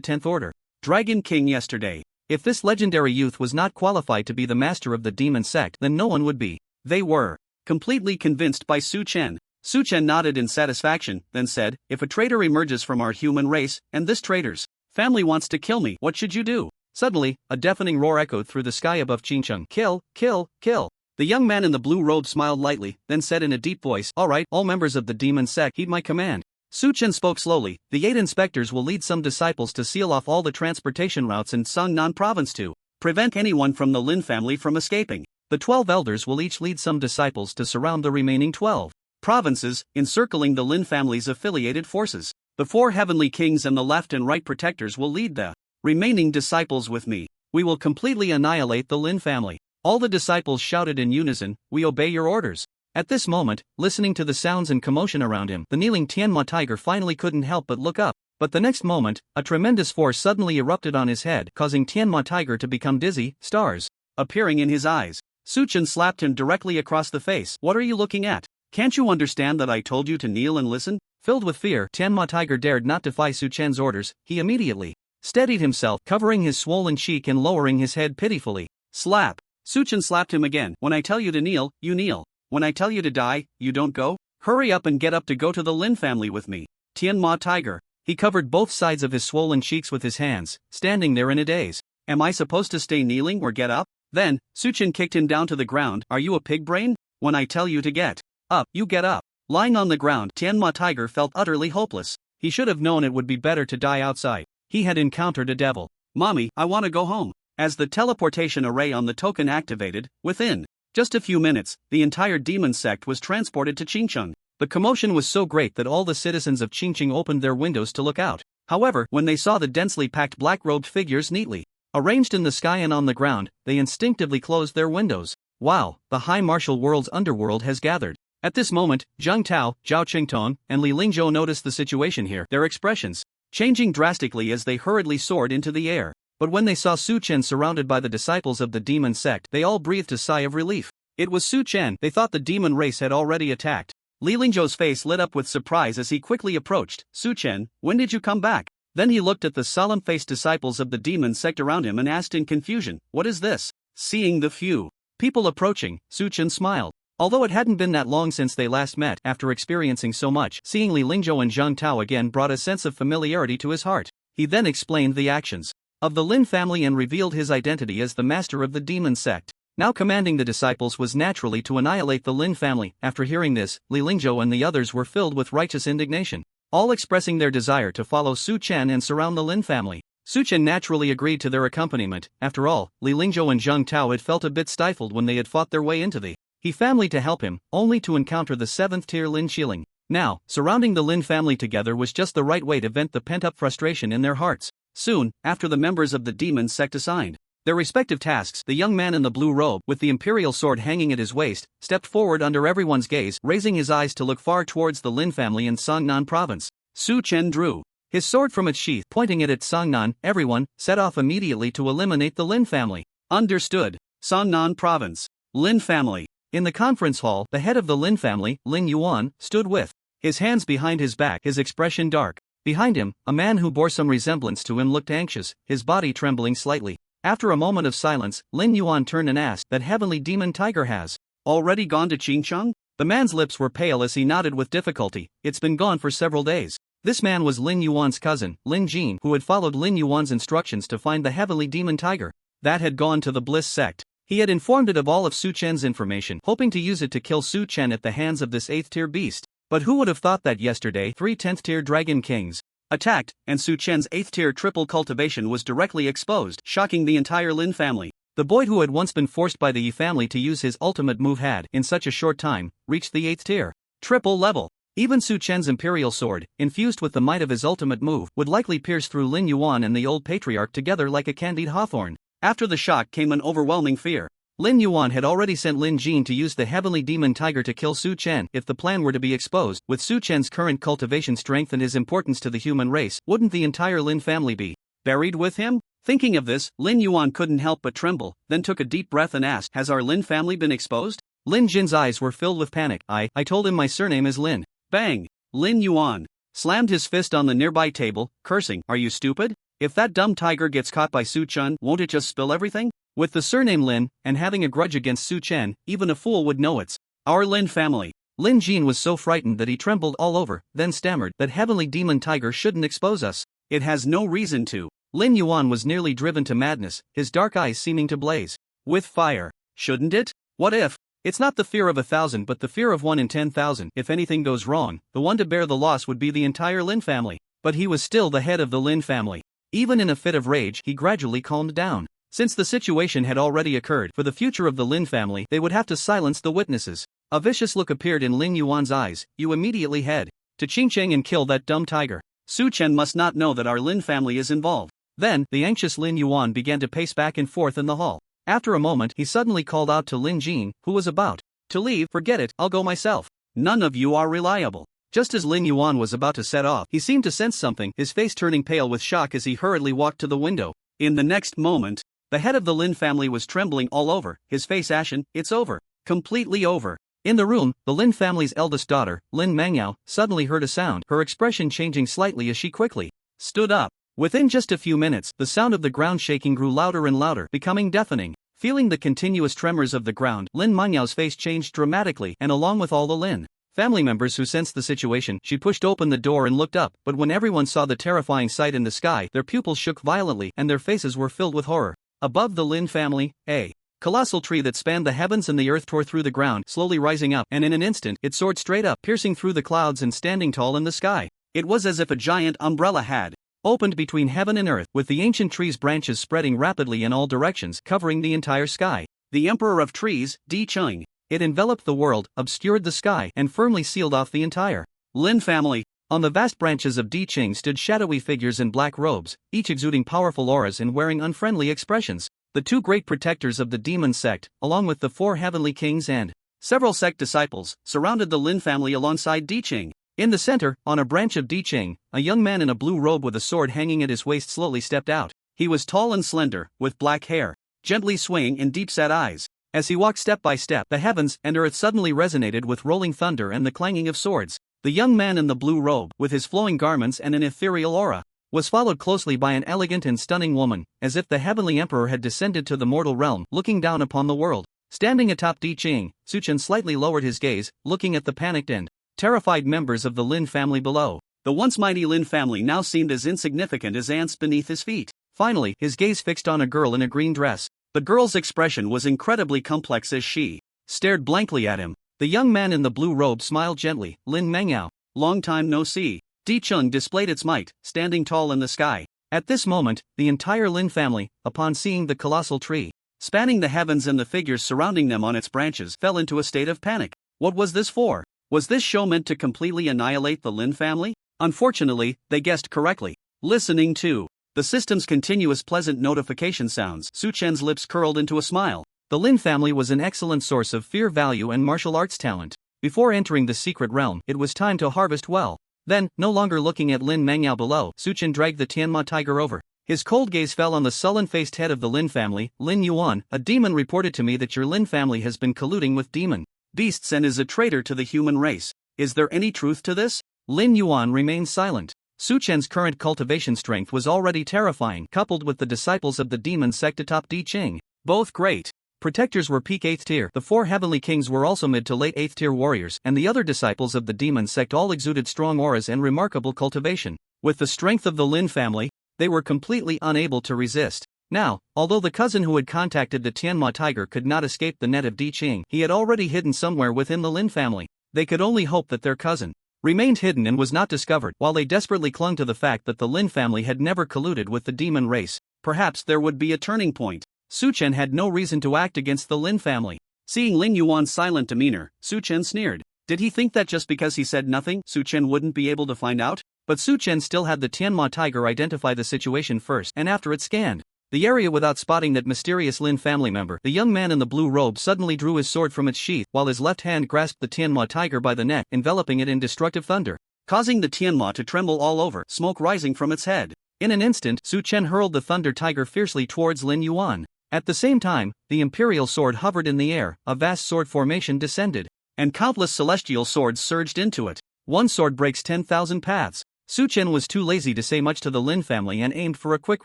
10th order Dragon King yesterday. If this legendary youth was not qualified to be the master of the demon sect, then no one would be. They were completely convinced by Suchen. Suchen nodded in satisfaction, then said, "If a traitor emerges from our human race, and this traitor's family wants to kill me, what should you do?" Suddenly, a deafening roar echoed through the sky above Qingcheng. "Kill, kill, kill." The young man in the blue robe smiled lightly, then said in a deep voice, "All right, all members of the demon sect, heed my command." Suchen spoke slowly. "The 8 inspectors will lead some disciples to seal off all the transportation routes in Songnan province to prevent anyone from the Lin family from escaping. The 12 elders will each lead some disciples to surround the remaining 12 provinces, encircling the Lin family's affiliated forces. The 4 heavenly kings and the left and right protectors will lead the remaining disciples with me. We will completely annihilate the Lin family." All the disciples shouted in unison, "We obey your orders." At this moment, listening to the sounds and commotion around him, the kneeling Tianma tiger finally couldn't help but look up. But the next moment, a tremendous force suddenly erupted on his head, causing Tianma tiger to become dizzy, stars appearing in his eyes. Suchen slapped him directly across the face. "What are you looking at? Can't you understand that I told you to kneel and listen?" Filled with fear, Tianma tiger dared not defy Suchen's orders. He immediately steadied himself, covering his swollen cheek and lowering his head pitifully. Slap! Suchen slapped him again. "When I tell you to kneel, you kneel. When I tell you to die, you don't go. Hurry up and get up to go to the Lin family with me." Tianma tiger. He covered both sides of his swollen cheeks with his hands, standing there in a daze. "Am I supposed to stay kneeling or get up?" Then, Suchen kicked him down to the ground. "Are you a pig brain? When I tell you to get up, you get up." Lying on the ground, Tianma tiger felt utterly hopeless. He should have known it would be better to die outside. He had encountered a devil. "Mommy, I want to go home." As the teleportation array on the token activated, within just a few minutes, the entire demon sect was transported to Qingcheng. The commotion was so great that all the citizens of Qingcheng opened their windows to look out. However, when they saw the densely packed black-robed figures neatly arranged in the sky and on the ground, they instinctively closed their windows. Wow, the high martial world's underworld has gathered. At this moment, Zhang Tao, Zhao Qingtong, and Li Lingzhou noticed the situation here, their expressions changing drastically as they hurriedly soared into the air. But when they saw Suchen surrounded by the disciples of the demon sect, they all breathed a sigh of relief. It was Suchen. They thought the demon race had already attacked. Li Lingzhou's face lit up with surprise as he quickly approached. "Suchen, when did you come back?" Then he looked at the solemn-faced disciples of the demon sect around him and asked in confusion, "What is this?" Seeing the few people approaching, Suchen smiled. Although it hadn't been that long since they last met, after experiencing so much, seeing Li Lingzhou and Zhang Tao again brought a sense of familiarity to his heart. He then explained the actions of the Lin family and revealed his identity as the master of the demon sect. Now commanding the disciples was naturally to annihilate the Lin family. After hearing this, Li Lingzhou and the others were filled with righteous indignation, all expressing their desire to follow Suchen and surround the Lin family. Suchen naturally agreed to their accompaniment. After all, Li Lingzhou and Zhang Tao had felt a bit stifled when they had fought their way into the He family to help him, only to encounter the 7th tier Lin Qiling. Now, surrounding the Lin family together was just the right way to vent the pent-up frustration in their hearts. Soon, after the members of the demon sect assigned their respective tasks, the young man in the blue robe, with the imperial sword hanging at his waist, stepped forward under everyone's gaze, raising his eyes to look far towards the Lin family in Songnan province. Suchen drew his sword from its sheath, pointing it at Songnan. Everyone set off immediately to eliminate the Lin family. Understood. Songnan province. Lin family. In the conference hall, the head of the Lin family, Lin Yuan, stood with his hands behind his back, his expression dark. Behind him, a man who bore some resemblance to him looked anxious, his body trembling slightly. After a moment of silence, Lin Yuan turned and asked, "That heavenly demon tiger has already gone to Qingcheng?" The man's lips were pale as he nodded with difficulty. "It's been gone for several days." This man was Lin Yuan's cousin, Lin Jin, who had followed Lin Yuan's instructions to find the heavenly demon tiger that had gone to the Bliss sect. He had informed it of all of Suchen's information, hoping to use it to kill Suchen at the hands of this 8th tier beast. But who would have thought that yesterday 3 10th tier dragon kings attacked, and Suchen's 8th tier triple cultivation was directly exposed, shocking the entire Lin family. The boy who had once been forced by the Yi family to use his ultimate move had, in such a short time, reached the 8th tier. Triple level. Even Su Chen's imperial sword, infused with the might of his ultimate move, would likely pierce through Lin Yuan and the old patriarch together like a candied hawthorn. After the shock came an overwhelming fear. Lin Yuan had already sent Lin Jin to use the heavenly demon tiger to kill Su Chen. If the plan were to be exposed, with Su Chen's current cultivation strength and his importance to the human race, wouldn't the entire Lin family be buried with him? Thinking of this, Lin Yuan couldn't help but tremble, then took a deep breath and asked, "Has our Lin family been exposed?" Lin Jin's eyes were filled with panic. I told him my surname is Lin. Bang! Lin Yuan slammed his fist on the nearby table, cursing, "Are you stupid? If that dumb tiger gets caught by Su Chen, won't it just spill everything?" With the surname Lin, and having a grudge against Su Chen, even a fool would know it's our Lin family. Lin Jin was so frightened that he trembled all over, then stammered, "That heavenly demon tiger shouldn't expose us. It has no reason to." Lin Yuan was nearly driven to madness, his dark eyes seeming to blaze with fire. "Shouldn't it? What if? It's not the fear of 1,000 but the fear of 1 in 10,000. If anything goes wrong, the one to bear the loss would be the entire Lin family." But he was still the head of the Lin family. Even in a fit of rage, he gradually calmed down. Since the situation had already occurred, for the future of the Lin family, they would have to silence the witnesses. A vicious look appeared in Lin Yuan's eyes. "You immediately head to Qingcheng and kill that dumb tiger. Su Chen must not know that our Lin family is involved." Then, the anxious Lin Yuan began to pace back and forth in the hall. After a moment, he suddenly called out to Lin Jin, who was about to leave. "Forget it, I'll go myself. None of you are reliable." Just as Lin Yuan was about to set off, he seemed to sense something, his face turning pale with shock as he hurriedly walked to the window. In the next moment, the head of the Lin family was trembling all over, his face ashen. "It's over. Completely over." In the room, the Lin family's eldest daughter, Lin Mangyao, suddenly heard a sound, her expression changing slightly as she quickly stood up. Within just a few minutes, the sound of the ground shaking grew louder and louder, becoming deafening. Feeling the continuous tremors of the ground, Lin Mangyao's face changed dramatically, and along with all the Lin family members who sensed the situation, she pushed open the door and looked up. But when everyone saw the terrifying sight in the sky, their pupils shook violently and their faces were filled with horror. Above the Lin family, a colossal tree that spanned the heavens and the earth tore through the ground, slowly rising up, and in an instant, it soared straight up, piercing through the clouds and standing tall in the sky. It was as if a giant umbrella had opened between heaven and earth, with the ancient tree's branches spreading rapidly in all directions, covering the entire sky. The Emperor of Trees, Di Cheng. It enveloped the world, obscured the sky, and firmly sealed off the entire Lin family. On the vast branches of Di Cheng stood shadowy figures in black robes, each exuding powerful auras and wearing unfriendly expressions. The two great protectors of the demon sect, along with the 4 heavenly kings and several sect disciples, surrounded the Lin family alongside Di Cheng. In the center, on a branch of Di Cheng, a young man in a blue robe with a sword hanging at his waist slowly stepped out. He was tall and slender, with black hair, gently swaying and deep-set eyes. As he walked step by step, the heavens and earth suddenly resonated with rolling thunder and the clanging of swords. The young man in the blue robe, with his flowing garments and an ethereal aura, was followed closely by an elegant and stunning woman, as if the heavenly emperor had descended to the mortal realm, looking down upon the world. Standing atop Di Cheng, Su Chen slightly lowered his gaze, looking at the panicked and terrified members of the Lin family below. The once mighty Lin family now seemed as insignificant as ants beneath his feet. Finally, his gaze fixed on a girl in a green dress. The girl's expression was incredibly complex as she stared blankly at him. The young man in the blue robe smiled gently. "Lin Mangyao, long time no see." Di Cheng displayed its might, standing tall in the sky. At this moment, the entire Lin family, upon seeing the colossal tree spanning the heavens and the figures surrounding them on its branches, fell into a state of panic. What was this for? Was this show meant to completely annihilate the Lin family? Unfortunately, they guessed correctly. Listening to the system's continuous pleasant notification sounds, Su Chen's lips curled into a smile. The Lin family was an excellent source of fear value and martial arts talent. Before entering the secret realm, it was time to harvest well. Then, no longer looking at Lin Mangyao below, Su Chen dragged the Tianma tiger over. His cold gaze fell on the sullen-faced head of the Lin family. "Lin Yuan, a demon reported to me that your Lin family has been colluding with demon beasts and is a traitor to the human race. Is there any truth to this?" Lin Yuan remained silent. Su Chen's current cultivation strength was already terrifying, coupled with the disciples of the demon sect atop Di Cheng. Both great protectors were peak 8th tier, the 4 heavenly kings were also mid to late 8th tier warriors, and the other disciples of the demon sect all exuded strong auras and remarkable cultivation. With the strength of the Lin family, they were completely unable to resist. Now, although the cousin who had contacted the Tianma tiger could not escape the net of Di Cheng, he had already hidden somewhere within the Lin family. They could only hope that their cousin remained hidden and was not discovered, while they desperately clung to the fact that the Lin family had never colluded with the demon race. Perhaps there would be a turning point. Su Chen had no reason to act against the Lin family. Seeing Lin Yuan's silent demeanor, Su Chen sneered. Did he think that just because he said nothing, Su Chen wouldn't be able to find out? But Su Chen still had the Tianma tiger identify the situation first, and after it scanned the area without spotting that mysterious Lin family member, the young man in the blue robe suddenly drew his sword from its sheath while his left hand grasped the Tianma tiger by the neck, enveloping it in destructive thunder, causing the Tianma to tremble all over, smoke rising from its head. In an instant, Su Chen hurled the thunder tiger fiercely towards Lin Yuan. At the same time, the imperial sword hovered in the air, a vast sword formation descended, and countless celestial swords surged into it. One sword breaks 10,000 paths. Su Chen was too lazy to say much to the Lin family and aimed for a quick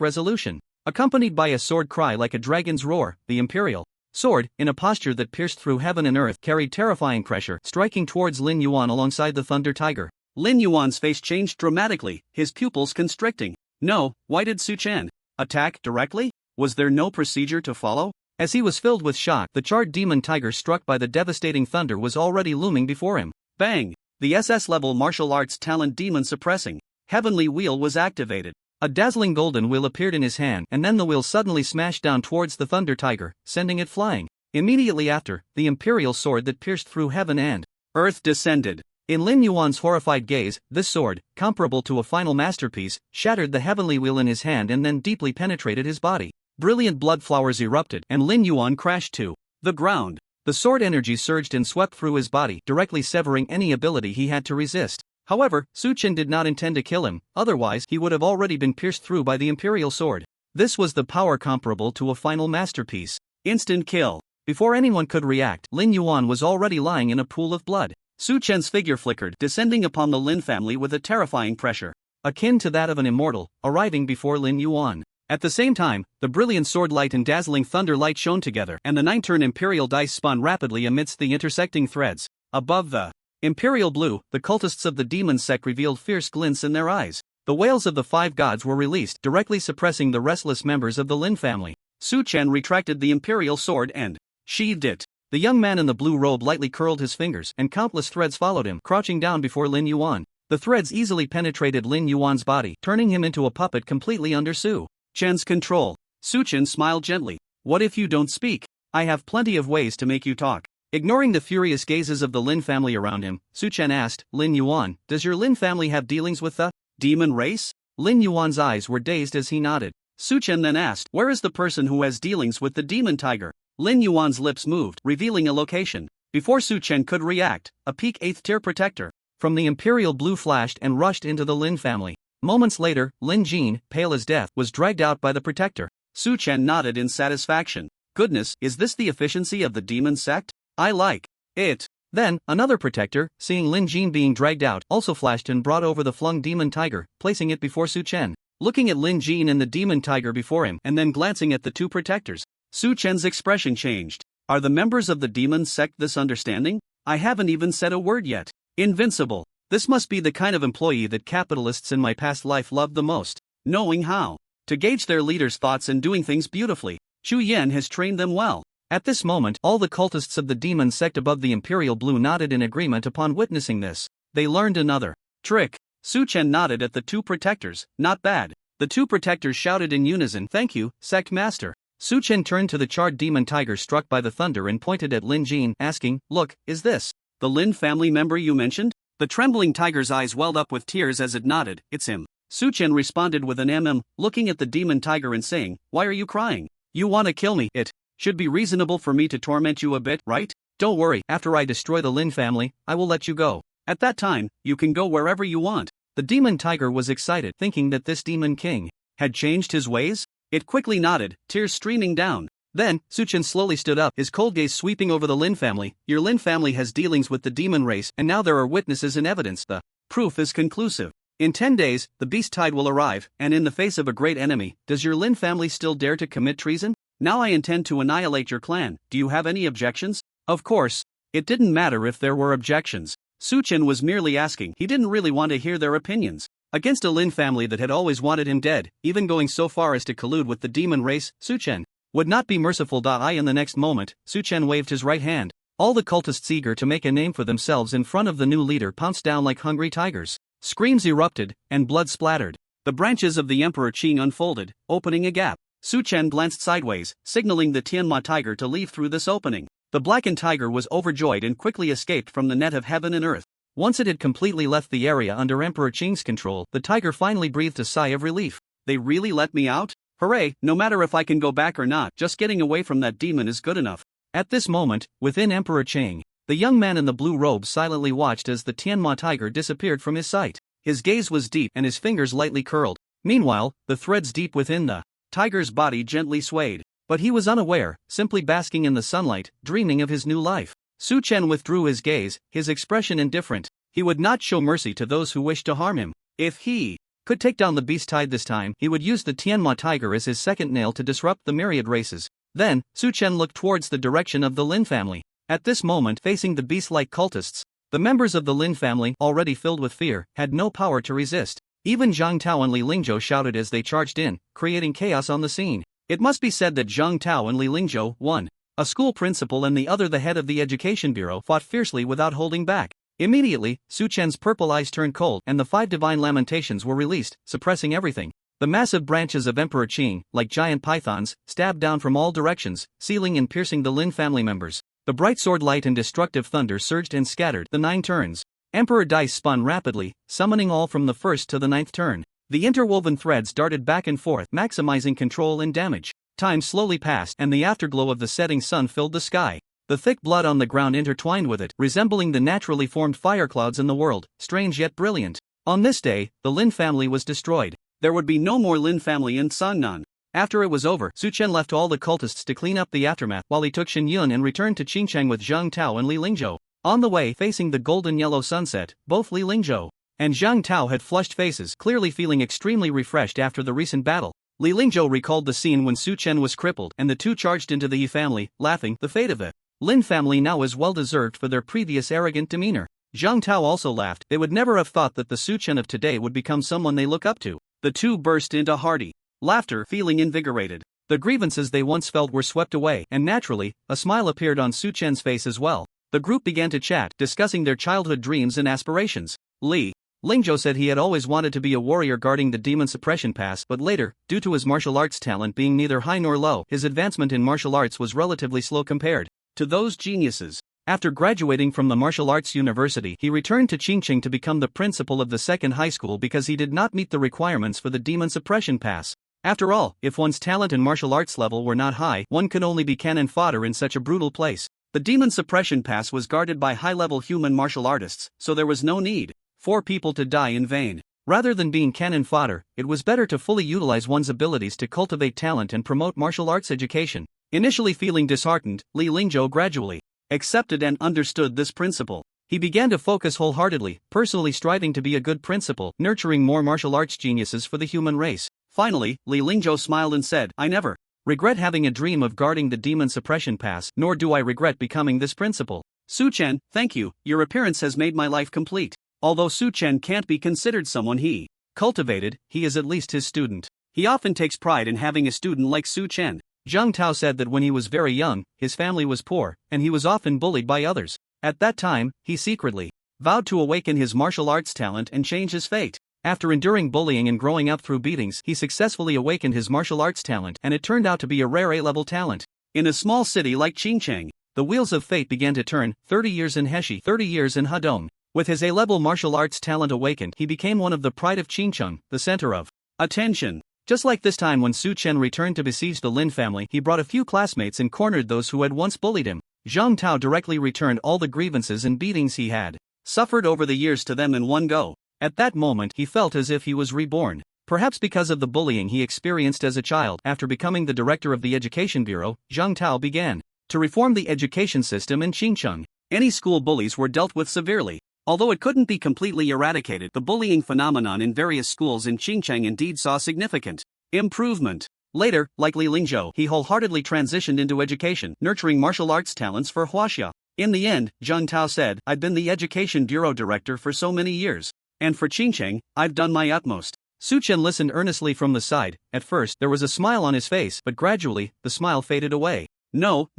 resolution. Accompanied by a sword cry like a dragon's roar, the imperial sword, in a posture that pierced through heaven and earth, carried terrifying pressure, striking towards Lin Yuan alongside the thunder tiger. Lin Yuan's face changed dramatically, his pupils constricting. No, why did Su Chen attack directly? Was there no procedure to follow? As he was filled with shock, the charred demon tiger struck by the devastating thunder was already looming before him. Bang! The SS-level martial arts talent demon suppressing heavenly wheel was activated. A dazzling golden wheel appeared in his hand, and then the wheel suddenly smashed down towards the thunder tiger, sending it flying. Immediately after, the imperial sword that pierced through heaven and earth descended. In Lin Yuan's horrified gaze, this sword, comparable to a final masterpiece, shattered the heavenly wheel in his hand and then deeply penetrated his body. Brilliant blood flowers erupted, and Lin Yuan crashed to the ground. The sword energy surged and swept through his body, directly severing any ability he had to resist. However, Su Chen did not intend to kill him, otherwise he would have already been pierced through by the imperial sword. This was the power comparable to a final masterpiece. Instant kill. Before anyone could react, Lin Yuan was already lying in a pool of blood. Su Chen's figure flickered, descending upon the Lin family with a terrifying pressure, akin to that of an immortal, arriving before Lin Yuan. At the same time, the brilliant sword light and dazzling thunder light shone together, and the 9-turn imperial dice spun rapidly amidst the intersecting threads. Above the imperial blue, the cultists of the demon sect revealed fierce glints in their eyes. The wails of the 5 gods were released, directly suppressing the restless members of the Lin family. Su Chen retracted the imperial sword and sheathed it. The young man in the blue robe lightly curled his fingers, and countless threads followed him, crouching down before Lin Yuan. The threads easily penetrated Lin Yuan's body, turning him into a puppet completely under Su Chen's control. Su Chen smiled gently. What if you don't speak? I have plenty of ways to make you talk. Ignoring the furious gazes of the Lin family around him, Su Chen asked, Lin Yuan, does your Lin family have dealings with the demon race? Lin Yuan's eyes were dazed as he nodded. Su Chen then asked, where is the person who has dealings with the demon tiger? Lin Yuan's lips moved, revealing a location. Before Su Chen could react, a peak 8th tier protector from the imperial blue flashed and rushed into the Lin family. Moments later, Lin Jin, pale as death, was dragged out by the protector. Su Chen nodded in satisfaction. Goodness, is this the efficiency of the demon sect? I like it. Then, another protector, seeing Lin Jin being dragged out, also flashed and brought over the flung demon tiger, placing it before Su Chen. Looking at Lin Jin and the demon tiger before him and then glancing at the 2 protectors, Su Chen's expression changed. Are the members of the demon sect this understanding? I haven't even said a word yet. Invincible. This must be the kind of employee that capitalists in my past life loved the most. Knowing how to gauge their leaders' thoughts and doing things beautifully. Chu Yan has trained them well. At this moment, all the cultists of the demon sect above the imperial blue nodded in agreement upon witnessing this. They learned another trick. Su Chen nodded at the 2 protectors. Not bad. The 2 protectors shouted in unison, thank you, sect master. Su Chen turned to the charred demon tiger struck by the thunder and pointed at Lin Jin, asking, look, is this the Lin family member you mentioned? The trembling tiger's eyes welled up with tears as it nodded, it's him. Su Chen responded with an looking at the demon tiger and saying, why are you crying? You want to kill me? It should be reasonable for me to torment you a bit, right? Don't worry, after I destroy the Lin family, I will let you go. At that time, you can go wherever you want. The demon tiger was excited, thinking that this demon king had changed his ways. It quickly nodded, tears streaming down. Then, Su Chen slowly stood up, his cold gaze sweeping over the Lin family. Your Lin family has dealings with the demon race, and now there are witnesses and evidence. The proof is conclusive. In 10 days, the beast tide will arrive, and in the face of a great enemy, does your Lin family still dare to commit treason? Now I intend to annihilate your clan. Do you have any objections? Of course. It didn't matter if there were objections. Su Chen was merely asking. He didn't really want to hear their opinions. Against a Lin family that had always wanted him dead, even going so far as to collude with the demon race, Su Chen would not be merciful. In the next moment, Su Chen waved his right hand. All the cultists eager to make a name for themselves in front of the new leader pounced down like hungry tigers. Screams erupted, and blood splattered. The branches of the Emperor Qing unfolded, opening a gap. Su Chen glanced sideways, signaling the Tianma tiger to leave through this opening. The blackened tiger was overjoyed and quickly escaped from the net of heaven and earth. Once it had completely left the area under Emperor Qing's control, the tiger finally breathed a sigh of relief. They really let me out? Hooray, no matter if I can go back or not, just getting away from that demon is good enough. At this moment, within Emperor Qing, the young man in the blue robe silently watched as the Tianma tiger disappeared from his sight. His gaze was deep and his fingers lightly curled. Meanwhile, the threads deep within the tiger's body gently swayed. But he was unaware, simply basking in the sunlight, dreaming of his new life. Su Chen withdrew his gaze, his expression indifferent. He would not show mercy to those who wished to harm him. If he could take down the beast tide this time, he would use the Tianma tiger as his second nail to disrupt the myriad races. Then, Su Chen looked towards the direction of the Lin family. At this moment, facing the beast-like cultists, the members of the Lin family, already filled with fear, had no power to resist. Even Zhang Tao and Li Lingzhou shouted as they charged in, creating chaos on the scene. It must be said that Zhang Tao and Li Lingzhou, one a school principal and the other the head of the education bureau, fought fiercely without holding back. Immediately, Su Chen's purple eyes turned cold and the 5 divine lamentations were released, suppressing everything. The massive branches of Emperor Qing, like giant pythons, stabbed down from all directions, sealing and piercing the Lin family members. The bright sword light and destructive thunder surged and scattered the 9 turns. Emperor Dice spun rapidly, summoning all from the 1st to the 9th turn. The interwoven threads darted back and forth, maximizing control and damage. Time slowly passed and the afterglow of the setting sun filled the sky. The thick blood on the ground intertwined with it, resembling the naturally formed fire clouds in the world, strange yet brilliant. On this day, the Lin family was destroyed. There would be no more Lin family in Sangnan. After it was over, Su Chen left all the cultists to clean up the aftermath while he took Shen Yun and returned to Qingcheng with Zhang Tao and Li Lingzhou. On the way, facing the golden yellow sunset, both Li Lingzhou and Zhang Tao had flushed faces, clearly feeling extremely refreshed after the recent battle. Li Lingzhou recalled the scene when Su Chen was crippled and the two charged into the Yi family, laughing. The fate of the Lin family now is well deserved for their previous arrogant demeanor. Zhang Tao also laughed. They would never have thought that the Su Chen of today would become someone they look up to. The two burst into hearty laughter, feeling invigorated. The grievances they once felt were swept away, and naturally, a smile appeared on Su Chen's face as well. The group began to chat, discussing their childhood dreams and aspirations. Li Lingzhou said he had always wanted to be a warrior guarding the demon suppression pass, but later, due to his martial arts talent being neither high nor low, his advancement in martial arts was relatively slow compared to those geniuses. After graduating from the martial arts university, he returned to Qingcheng to become the principal of the second high school because he did not meet the requirements for the demon suppression pass. After all, if one's talent and martial arts level were not high, one could only be cannon fodder in such a brutal place. The demon suppression pass was guarded by high-level human martial artists, so there was no need for people to die in vain. Rather than being cannon fodder, it was better to fully utilize one's abilities to cultivate talent and promote martial arts education. Initially feeling disheartened, Li Lingzhou gradually accepted and understood this principle. He began to focus wholeheartedly, personally striving to be a good principal, nurturing more martial arts geniuses for the human race. Finally, Li Lingzhou smiled and said, "I never regret having a dream of guarding the demon suppression pass, nor do I regret becoming this principal." Su Chen, thank you, your appearance has made my life complete. Although Su Chen can't be considered someone he cultivated, he is at least his student. He often takes pride in having a student like Su Chen. Zhang Tao said that when he was very young, his family was poor, and he was often bullied by others. At that time, he secretly vowed to awaken his martial arts talent and change his fate. After enduring bullying and growing up through beatings, he successfully awakened his martial arts talent, and it turned out to be a rare A-level talent. In a small city like Qingcheng, the wheels of fate began to turn. 30 years in Heshi, 30 years in Hedong. With his A-level martial arts talent awakened, he became one of the pride of Qingcheng, the center of attention. Just like this time when Su Chen returned to besiege the Lin family, he brought a few classmates and cornered those who had once bullied him. Zhang Tao directly returned all the grievances and beatings he had suffered over the years to them in one go. At that moment, he felt as if he was reborn. Perhaps because of the bullying he experienced as a child. After becoming the director of the education bureau, Zhang Tao began to reform the education system in Qingcheng. Any school bullies were dealt with severely. Although it couldn't be completely eradicated, the bullying phenomenon in various schools in Qingcheng indeed saw significant improvement. Later, like Li Lingzhou, he wholeheartedly transitioned into education, nurturing martial arts talents for Huaxia. In the end, Zhang Tao said, "I've been the education bureau director for so many years. And for Qingcheng, I've done my utmost." Su Chen listened earnestly from the side. At first, there was a smile on his face, but gradually, the smile faded away. No.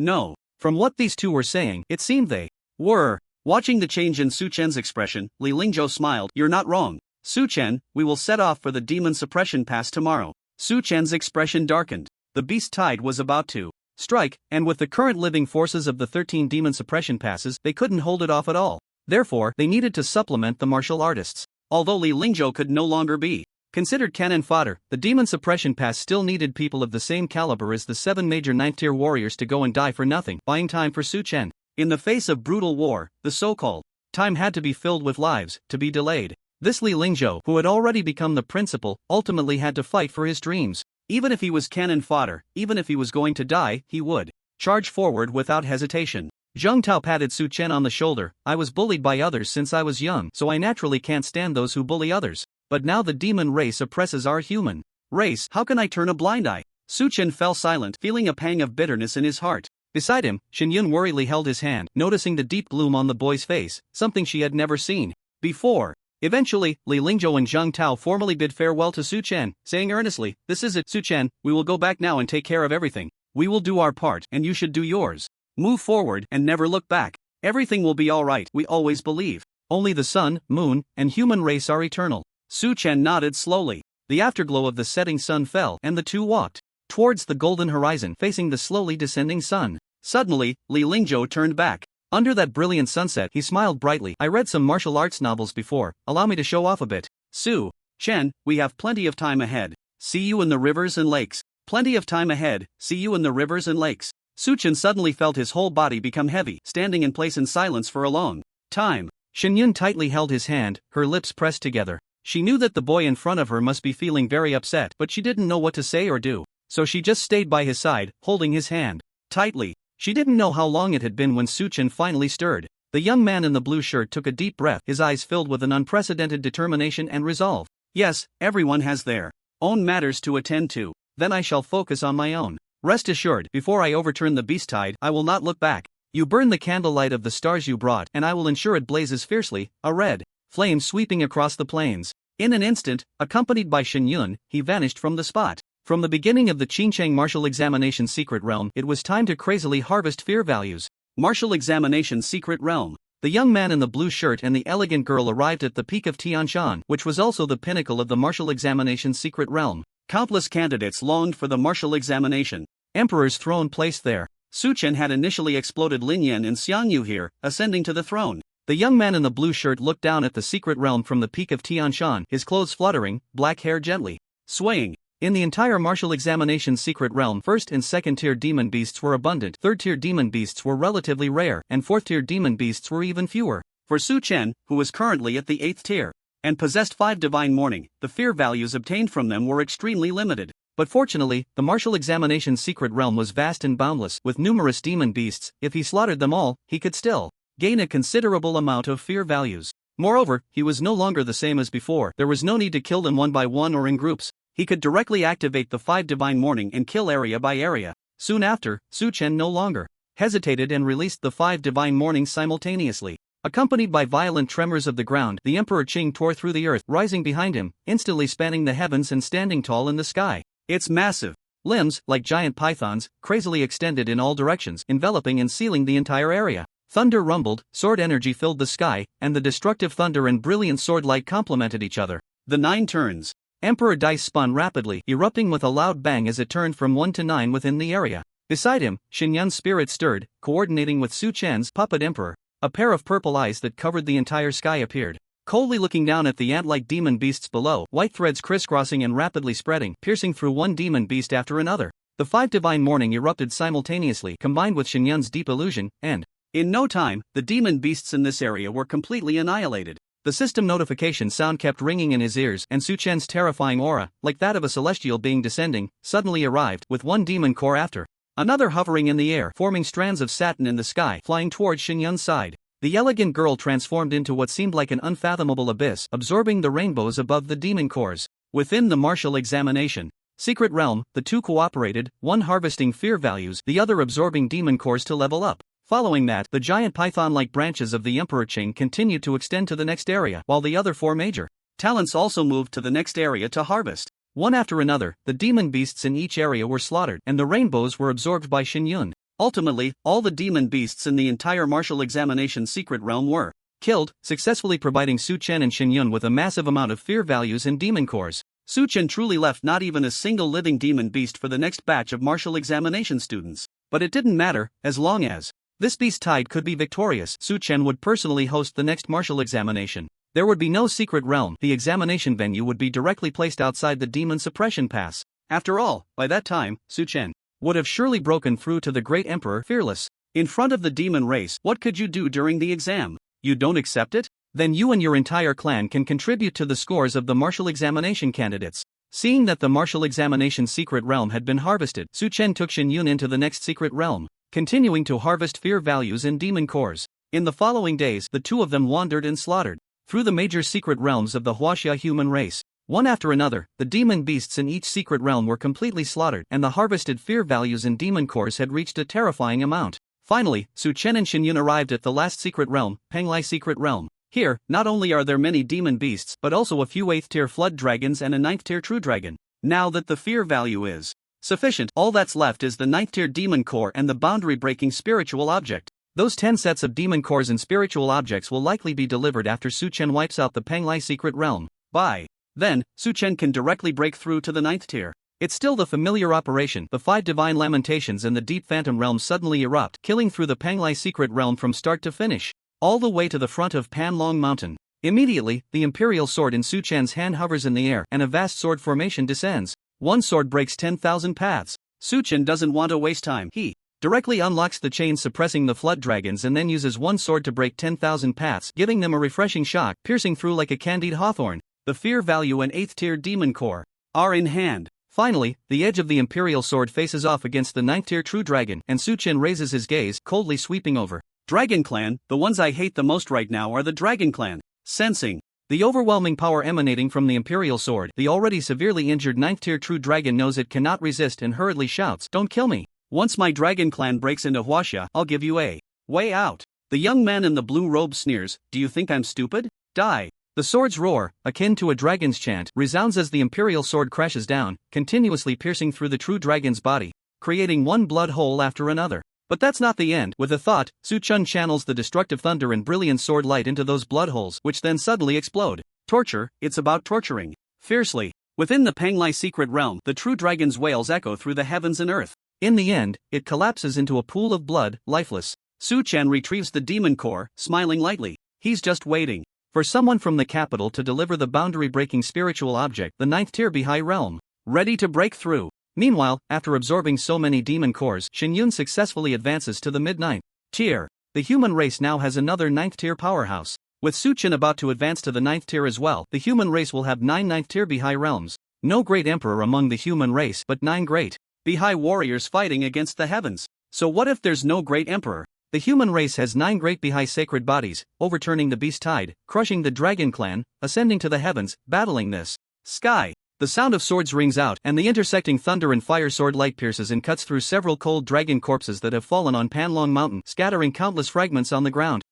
From what these two were saying, it seemed they were. Watching the change in Su Chen's expression, Li Lingzhou smiled. "You're not wrong. Su Chen, we will set off for the demon suppression pass tomorrow." Su Chen's expression darkened. The beast tide was about to strike, and with the current living forces of the 13 demon suppression passes, they couldn't hold it off at all. Therefore, they needed to supplement the martial artists. Although Li Lingzhou could no longer be considered cannon fodder, the demon suppression pass still needed people of the same caliber as the 7 major 9th tier warriors to go and die for nothing, buying time for Su Chen. In the face of brutal war, the so-called time had to be filled with lives, to be delayed. This Li Lingzhou, who had already become the principal, ultimately had to fight for his dreams. Even if he was cannon fodder, even if he was going to die, he would charge forward without hesitation. Zheng Tao patted Su Chen on the shoulder. I was bullied by others since I was young, so I naturally can't stand those who bully others. But now the demon race oppresses our human race. How can I turn a blind eye? Su Chen fell silent, feeling a pang of bitterness in his heart. Beside him, Xinyun worriedly held his hand, noticing the deep gloom on the boy's face, something she had never seen before. Eventually, Li Lingzhou and Zheng Tao formally bid farewell to Su Chen, saying earnestly, "This is it, Su Chen, we will go back now and take care of everything. We will do our part, and you should do yours. Move forward and never look back. Everything will be alright, we always believe. Only the sun, moon, and human race are eternal." Su Chen nodded slowly. The afterglow of the setting sun fell, and the two walked towards the golden horizon, facing the slowly descending sun. Suddenly, Li Lingzhou turned back. Under that brilliant sunset, he smiled brightly. "I read some martial arts novels before, allow me to show off a bit." "Su Chen, we have plenty of time ahead. See you in the rivers and lakes." "Plenty of time ahead, see you in the rivers and lakes." Su Chen suddenly felt his whole body become heavy, standing in place in silence for a long time. Xinyun tightly held his hand, her lips pressed together. She knew that the boy in front of her must be feeling very upset, but she didn't know what to say or do. So she just stayed by his side, holding his hand tightly. She didn't know how long it had been when Su Chen finally stirred. The young man in the blue shirt took a deep breath, his eyes filled with an unprecedented determination and resolve. "Yes, everyone has their own matters to attend to. Then I shall focus on my own. Rest assured, before I overturn the beast tide, I will not look back. You burn the candlelight of the stars you brought, and I will ensure it blazes fiercely, a red flame sweeping across the plains." In an instant, accompanied by Xinyun, he vanished from the spot. From the beginning of the Qingcheng Martial Examination Secret Realm, it was time to crazily harvest fear values. Martial Examination Secret Realm. The young man in the blue shirt and the elegant girl arrived at the peak of Tianshan, which was also the pinnacle of the Martial Examination Secret Realm. Countless candidates longed for the martial examination. Emperor's throne placed there. Su Chen had initially exploded Lin Yan and Xiangyu here, ascending to the throne. The young man in the blue shirt looked down at the secret realm from the peak of Tianshan, his clothes fluttering, black hair gently swaying. In the entire martial examination secret realm, 1st and 2nd tier demon beasts were abundant, 3rd tier demon beasts were relatively rare, and 4th tier demon beasts were even fewer. For Su Chen, who was currently at the 8th tier, and possessed 5 divine mourning, the fear values obtained from them were extremely limited. But fortunately, the martial examination secret realm was vast and boundless, with numerous demon beasts. If he slaughtered them all, he could still gain a considerable amount of fear values. Moreover, he was no longer the same as before. There was no need to kill them one by one or in groups. He could directly activate the 5 divine mourning and kill area by area. Soon after, Su Chen no longer hesitated and released the 5 divine mournings simultaneously. Accompanied by violent tremors of the ground, the Emperor Qing tore through the earth, rising behind him, instantly spanning the heavens and standing tall in the sky. Its massive limbs, like giant pythons, crazily extended in all directions, enveloping and sealing the entire area. Thunder rumbled, sword energy filled the sky, and the destructive thunder and brilliant sword light complemented each other. The 9 turns. Emperor Dice spun rapidly, erupting with a loud bang as it turned from 1 to 9 within the area. Beside him, Xinyun's spirit stirred, coordinating with Su Chen's puppet emperor. A pair of purple eyes that covered the entire sky appeared. Coldly looking down at the ant-like demon beasts below, white threads crisscrossing and rapidly spreading, piercing through one demon beast after another. The 5 divine mourning erupted simultaneously, combined with Xinyun's deep illusion, and in no time, the demon beasts in this area were completely annihilated. The system notification sound kept ringing in his ears, and Su Chen's terrifying aura, like that of a celestial being descending, suddenly arrived, with one demon core after another hovering in the air, forming strands of satin in the sky, flying towards Xinyun's side. The elegant girl transformed into what seemed like an unfathomable abyss, absorbing the rainbows above the demon cores. Within the martial examination secret realm, the two cooperated, one harvesting fear values, the other absorbing demon cores to level up. Following that, the giant python-like branches of the Emperor Qing continued to extend to the next area, while the other 4 major talents also moved to the next area to harvest. One after another, the demon beasts in each area were slaughtered, and the rainbows were absorbed by Xinyun. Ultimately, all the demon beasts in the entire martial examination secret realm were killed, successfully providing Su Chen and Xinyun with a massive amount of fear values and demon cores. Su Chen truly left not even a single living demon beast for the next batch of martial examination students. But it didn't matter, as long as this beast tide could be victorious. Su Chen would personally host the next martial examination. There would be no secret realm, the examination venue would be directly placed outside the demon suppression pass. After all, by that time, Su Chen would have surely broken through to the great emperor fearless. In front of the demon race, what could you do during the exam? You don't accept it? Then you and your entire clan can contribute to the scores of the martial examination candidates. Seeing that the martial examination secret realm had been harvested, Su Chen took Xin Yun into the next secret realm, continuing to harvest fear values in demon cores. In the following days, the two of them wandered and slaughtered through the major secret realms of the Huaxia human race. One after another, the demon beasts in each secret realm were completely slaughtered, and the harvested fear values in demon cores had reached a terrifying amount. Finally, Su Chen and Xin Yun arrived at the last secret realm, Penglai secret realm. Here, not only are there many demon beasts but also a few 8th tier flood dragons and a 9th tier true dragon. Now that the fear value is sufficient, all that's left is the 9th tier demon core and the boundary breaking spiritual object. Those 10 sets of demon cores and spiritual objects will likely be delivered after Su Chen wipes out the Penglai secret realm. By then, Su Chen can directly break through to the 9th tier. It's still the familiar operation. The 5 divine lamentations and the deep phantom realm suddenly erupt, killing through the Penglai secret realm from start to finish, all the way to the front of Panlong Mountain. Immediately, the imperial sword in Su Chen's hand hovers in the air and a vast sword formation descends. One sword breaks 10,000 paths. Su Chen doesn't want to waste time. He directly unlocks the chain suppressing the flood dragons and then uses one sword to break 10,000 paths, giving them a refreshing shock, piercing through like a candied hawthorn. The fear value and 8th tier demon core are in hand. Finally, the edge of the imperial sword faces off against the 9th tier true dragon, and Su Chen raises his gaze, coldly sweeping over. Dragon Clan, the ones I hate the most right now are the Dragon Clan. Sensing the overwhelming power emanating from the imperial sword, the already severely injured 9th tier true dragon knows it cannot resist and hurriedly shouts, "Don't kill me. Once my Dragon Clan breaks into Huaxia, I'll give you a way out." The young man in the blue robe sneers, "Do you think I'm stupid? Die." The sword's roar, akin to a dragon's chant, resounds as the imperial sword crashes down, continuously piercing through the true dragon's body, creating one blood hole after another. But that's not the end. With a thought, Su Chen channels the destructive thunder and brilliant sword light into those blood holes, which then suddenly explode. Torture, it's about torturing. Fiercely. Within the Penglai secret realm, the true dragon's wails echo through the heavens and earth. In the end, it collapses into a pool of blood, lifeless. Su Chen retrieves the demon core, smiling lightly. He's just waiting for someone from the capital to deliver the boundary-breaking spiritual object, the 9th tier Bihai realm, ready to break through. Meanwhile, after absorbing so many demon cores, Xin Yun successfully advances to the mid-9th tier. The human race now has another 9th tier powerhouse. With Su Chen about to advance to the 9th tier as well, the human race will have 9 9th tier Bihai realms. No great emperor among the human race, but 9 great Bihai warriors fighting against the heavens. So what if there's no great emperor? The human race has 9 great Bihai sacred bodies, overturning the beast tide, crushing the dragon clan, ascending to the heavens, battling this sky. The sound of swords rings out, and the intersecting thunder and fire sword light pierces and cuts through several cold dragon corpses that have fallen on Panlong Mountain, scattering countless fragments on the ground.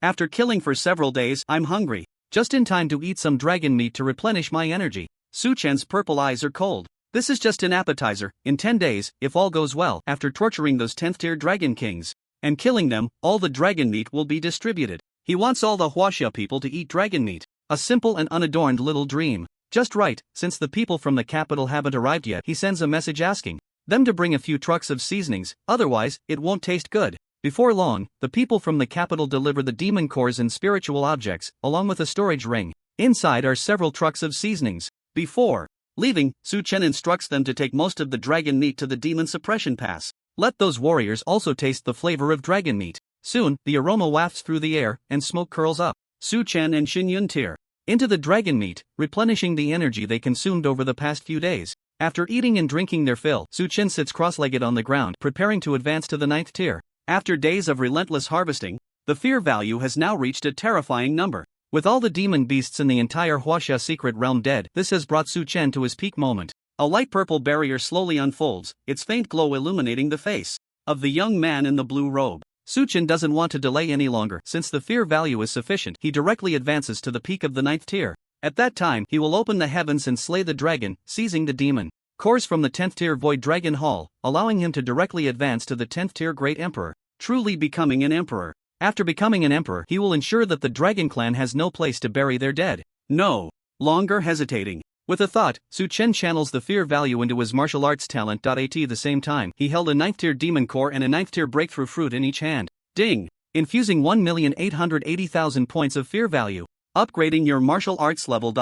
After killing for several days, I'm hungry. Just in time to eat some dragon meat to replenish my energy. Su Chen's purple eyes are cold. This is just an appetizer. In 10 days, if all goes well, after torturing those 10th tier dragon kings and killing them, all the dragon meat will be distributed. He wants all the Huaxia people to eat dragon meat. A simple and unadorned little dream. Just right, since the people from the capital haven't arrived yet, he sends a message asking them to bring a few trucks of seasonings, otherwise, it won't taste good. Before long, the people from the capital deliver the demon cores and spiritual objects, along with a storage ring. Inside are several trucks of seasonings. Before leaving, Su Chen instructs them to take most of the dragon meat to the demon suppression pass. Let those warriors also taste the flavor of dragon meat. Soon, the aroma wafts through the air, and smoke curls up. Su Chen and Xin Yun tear into the dragon meat, replenishing the energy they consumed over the past few days. After eating and drinking their fill, Su Chen sits cross-legged on the ground, preparing to advance to the 9th tier. After days of relentless harvesting, the fear value has now reached a terrifying number. With all the demon beasts in the entire Huaxia secret realm dead, this has brought Su Chen to his peak moment. A light purple barrier slowly unfolds, its faint glow illuminating the face of the young man in the blue robe. Su Chen doesn't want to delay any longer. Since the fear value is sufficient, he directly advances to the peak of the 9th tier. At that time, he will open the heavens and slay the dragon, seizing the demon cores from the 10th tier Void Dragon Hall, allowing him to directly advance to the 10th tier Great Emperor, truly becoming an emperor. After becoming an emperor, he will ensure that the Dragon Clan has no place to bury their dead. No longer hesitating, With a thought, Su Chen channels the fear value into his martial arts talent. At the same time, he held a 9th tier demon core and a 9th tier breakthrough fruit in each hand. Ding! Infusing 1,880,000 points of fear value. Upgrading your martial arts level.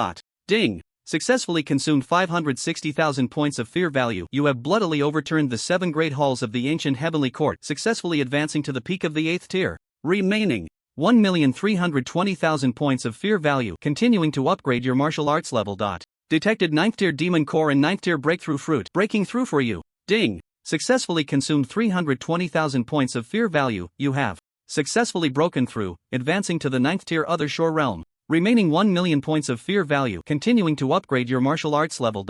Ding! Successfully consumed 560,000 points of fear value. You have bloodily overturned the 7 great halls of the ancient heavenly court, successfully advancing to the peak of the 8th tier. Remaining 1,320,000 points of fear value. Continuing to upgrade your martial arts level. Detected 9th tier demon core and 9th tier breakthrough fruit breaking through for you. Ding! Successfully consumed 320,000 points of fear value. You have successfully broken through, advancing to the 9th tier other shore realm. Remaining 1 million points of fear value. Continuing to upgrade your martial arts level.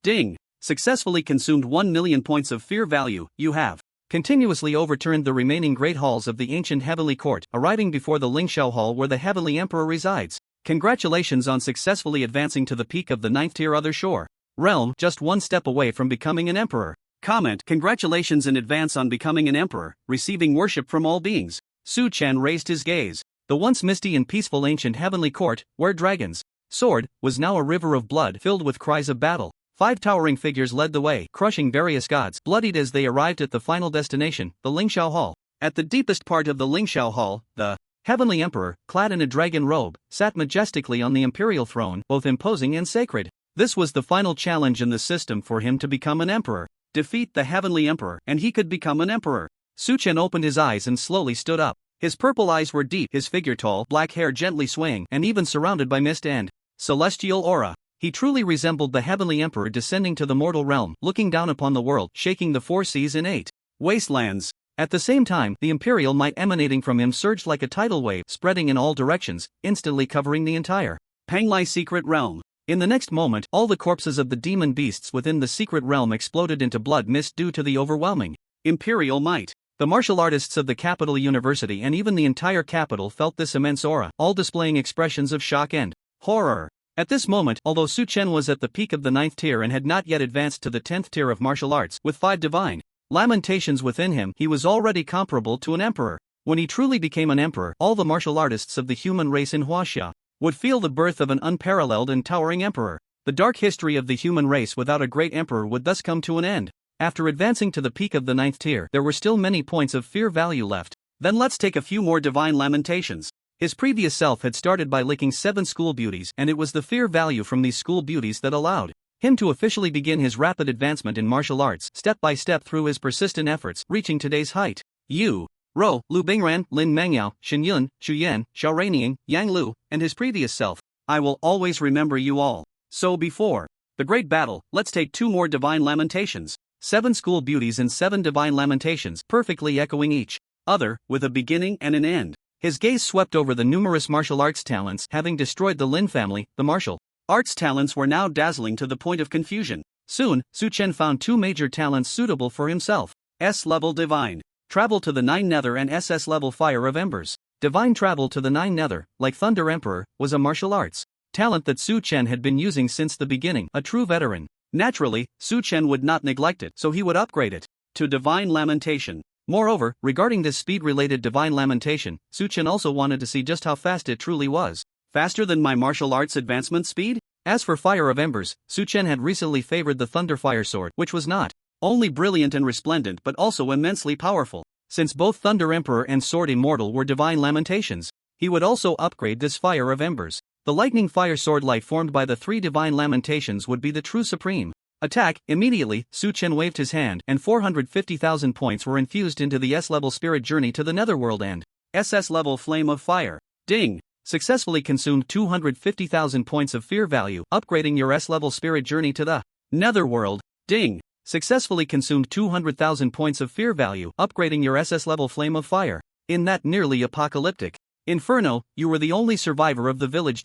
Ding! Successfully consumed 1 million points of fear value. You have continuously overturned the remaining great halls of the ancient heavenly court, arriving before the Lingxiao Hall where the heavenly emperor resides. Congratulations on successfully advancing to the peak of the 9th tier other shore realm, just one step away from becoming an emperor. Comment: congratulations in advance on becoming an emperor, receiving worship from all beings. Su Chen raised his gaze. The once misty and peaceful ancient heavenly court, where dragons soared, was now a river of blood filled with cries of battle. 5 towering figures led the way, crushing various gods, bloodied as they arrived at the final destination, the Lingxiao Hall. At the deepest part of the Lingxiao Hall, the heavenly emperor, clad in a dragon robe, sat majestically on the imperial throne, both imposing and sacred. This was the final challenge in the system for him to become an emperor. Defeat the heavenly emperor, and he could become an emperor. Su Chen opened his eyes and slowly stood up. His purple eyes were deep, his figure tall, black hair gently swaying, and even surrounded by mist and celestial aura. He truly resembled the heavenly emperor descending to the mortal realm, looking down upon the world, shaking the 4 seas and 8 wastelands. At the same time, the imperial might emanating from him surged like a tidal wave, spreading in all directions, instantly covering the entire Panglai secret realm. In the next moment, all the corpses of the demon beasts within the secret realm exploded into blood mist due to the overwhelming imperial might. The martial artists of the capital university and even the entire capital felt this immense aura, all displaying expressions of shock and horror. At this moment, although Su Chen was at the peak of the 9th tier and had not yet advanced to the 10th tier of martial arts, with 5 divine lamentations within him, he was already comparable to an emperor. When he truly became an emperor, all the martial artists of the human race in Huaxia would feel the birth of an unparalleled and towering emperor. The dark history of the human race without a great emperor would thus come to an end. After advancing to the peak of the 9th tier, there were still many points of fear value left. Then let's take a few more divine lamentations. His previous self had started by licking 7 school beauties, and it was the fear value from these school beauties that allowed him to officially begin his rapid advancement in martial arts, step by step through his persistent efforts, reaching today's height. Yu Ro, Lu Bingran, Lin Mengyao, Shen Yun, Xu Yan, Xiao Raining, Yang Lu, and his previous self. I will always remember you all. So before the great battle, let's take 2 more divine lamentations. 7 school beauties and 7 divine lamentations, perfectly echoing each other, with a beginning and an end. His gaze swept over the numerous martial arts talents. Having destroyed the Lin family, the martial arts talents were now dazzling to the point of confusion. Soon, Su Chen found 2 major talents suitable for himself. S-level divine travel to the 9 nether and SS-level fire of embers. Divine travel to the 9 nether, like Thunder Emperor, was a martial arts talent that Su Chen had been using since the beginning, a true veteran. Naturally, Su Chen would not neglect it, so he would upgrade it to divine lamentation. Moreover, regarding this speed-related divine lamentation, Su Chen also wanted to see just how fast it truly was. Faster than my martial arts advancement speed? As for Fire of Embers, Su Chen had recently favored the Thunder Fire Sword, which was not only brilliant and resplendent but also immensely powerful. Since both Thunder Emperor and Sword Immortal were divine lamentations, he would also upgrade this Fire of Embers. The lightning fire sword life formed by the 3 divine lamentations would be the true supreme attack. Immediately, Su Chen waved his hand, and 450,000 points were infused into the S-level spirit journey to the netherworld and SS-level flame of fire. Ding! Successfully consumed 250,000 points of fear value, upgrading your S-level spirit journey to the netherworld. Ding! Successfully consumed 200,000 points of fear value, upgrading your SS-level flame of fire. In that nearly apocalyptic inferno, you were the only survivor of the village.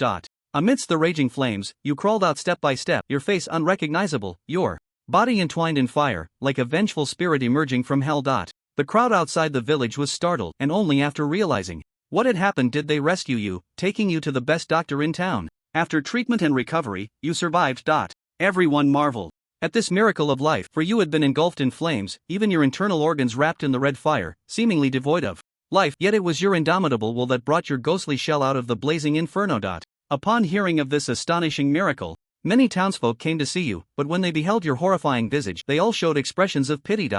Amidst the raging flames, you crawled out step by step, your face unrecognizable, your body entwined in fire, like a vengeful spirit emerging from hell. The crowd outside the village was startled, and only after realizing what had happened did they rescue you, taking you to the best doctor in town. After treatment and recovery, you survived. Everyone marveled at this miracle of life, for you had been engulfed in flames, even your internal organs wrapped in the red fire, seemingly devoid of life, yet it was your indomitable will that brought your ghostly shell out of the blazing inferno. Upon hearing of this astonishing miracle, Many townsfolk came to see you, but when they beheld your horrifying visage, they all showed expressions of pity.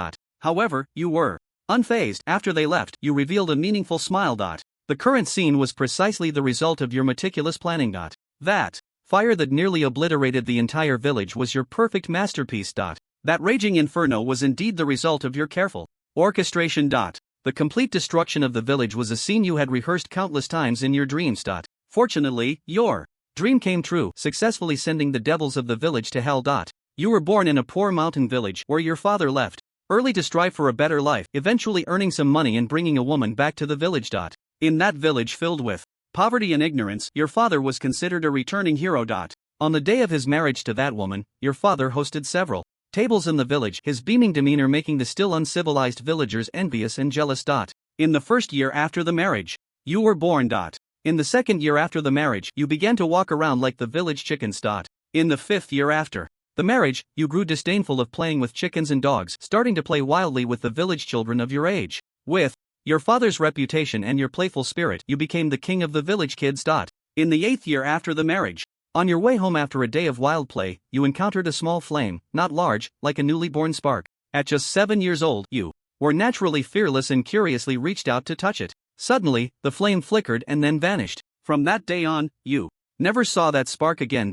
However, you were unfazed. After they left, you revealed a meaningful smile. The current scene was precisely the result of your meticulous planning. That fire that nearly obliterated the entire village was your perfect masterpiece. That raging inferno was indeed the result of your careful orchestration. The complete destruction of the village was a scene you had rehearsed countless times in your dreams. Fortunately, your dream came true, successfully sending the devils of the village to hell. You were born in a poor mountain village where your father left early to strive for a better life, eventually earning some money and bringing a woman back to the village. In that village filled with poverty and ignorance, your father was considered a returning hero. On the day of his marriage to that woman, your father hosted several tables in the village, his beaming demeanor making the still uncivilized villagers envious and jealous. In the first year after the marriage, you were born. In the second year after the marriage, you began to walk around like the village chickens. In the fifth year after the marriage, you grew disdainful of playing with chickens and dogs, starting to play wildly with the village children of your age. With your father's reputation and your playful spirit, you became the king of the village kids. In the 8th year after the marriage, on your way home after a day of wild play, you encountered a small flame, not large, like a newly born spark. At just 7 years old, you were naturally fearless and curiously reached out to touch it. Suddenly, the flame flickered and then vanished. From that day on, you never saw that spark again.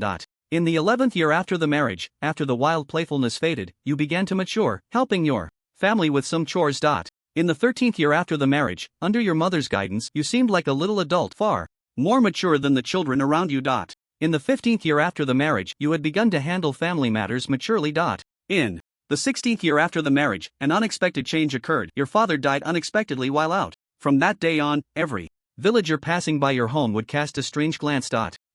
In the 11th year after the marriage, after the wild playfulness faded, you began to mature, helping your family with some chores. In the 13th year after the marriage, under your mother's guidance, you seemed like a little adult, far more mature than the children around you. In the 15th year after the marriage, you had begun to handle family matters maturely. In the 16th year after the marriage, an unexpected change occurred. Your father died unexpectedly while out. From that day on, every villager passing by your home would cast a strange glance.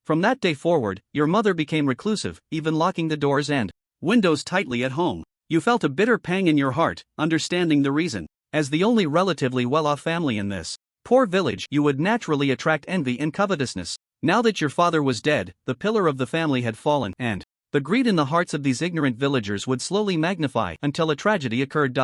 From that day forward, your mother became reclusive, even locking the doors and windows tightly at home. You felt a bitter pang in your heart, understanding the reason. As the only relatively well-off family in this poor village, you would naturally attract envy and covetousness. Now that your father was dead, the pillar of the family had fallen, and the greed in the hearts of these ignorant villagers would slowly magnify until a tragedy occurred.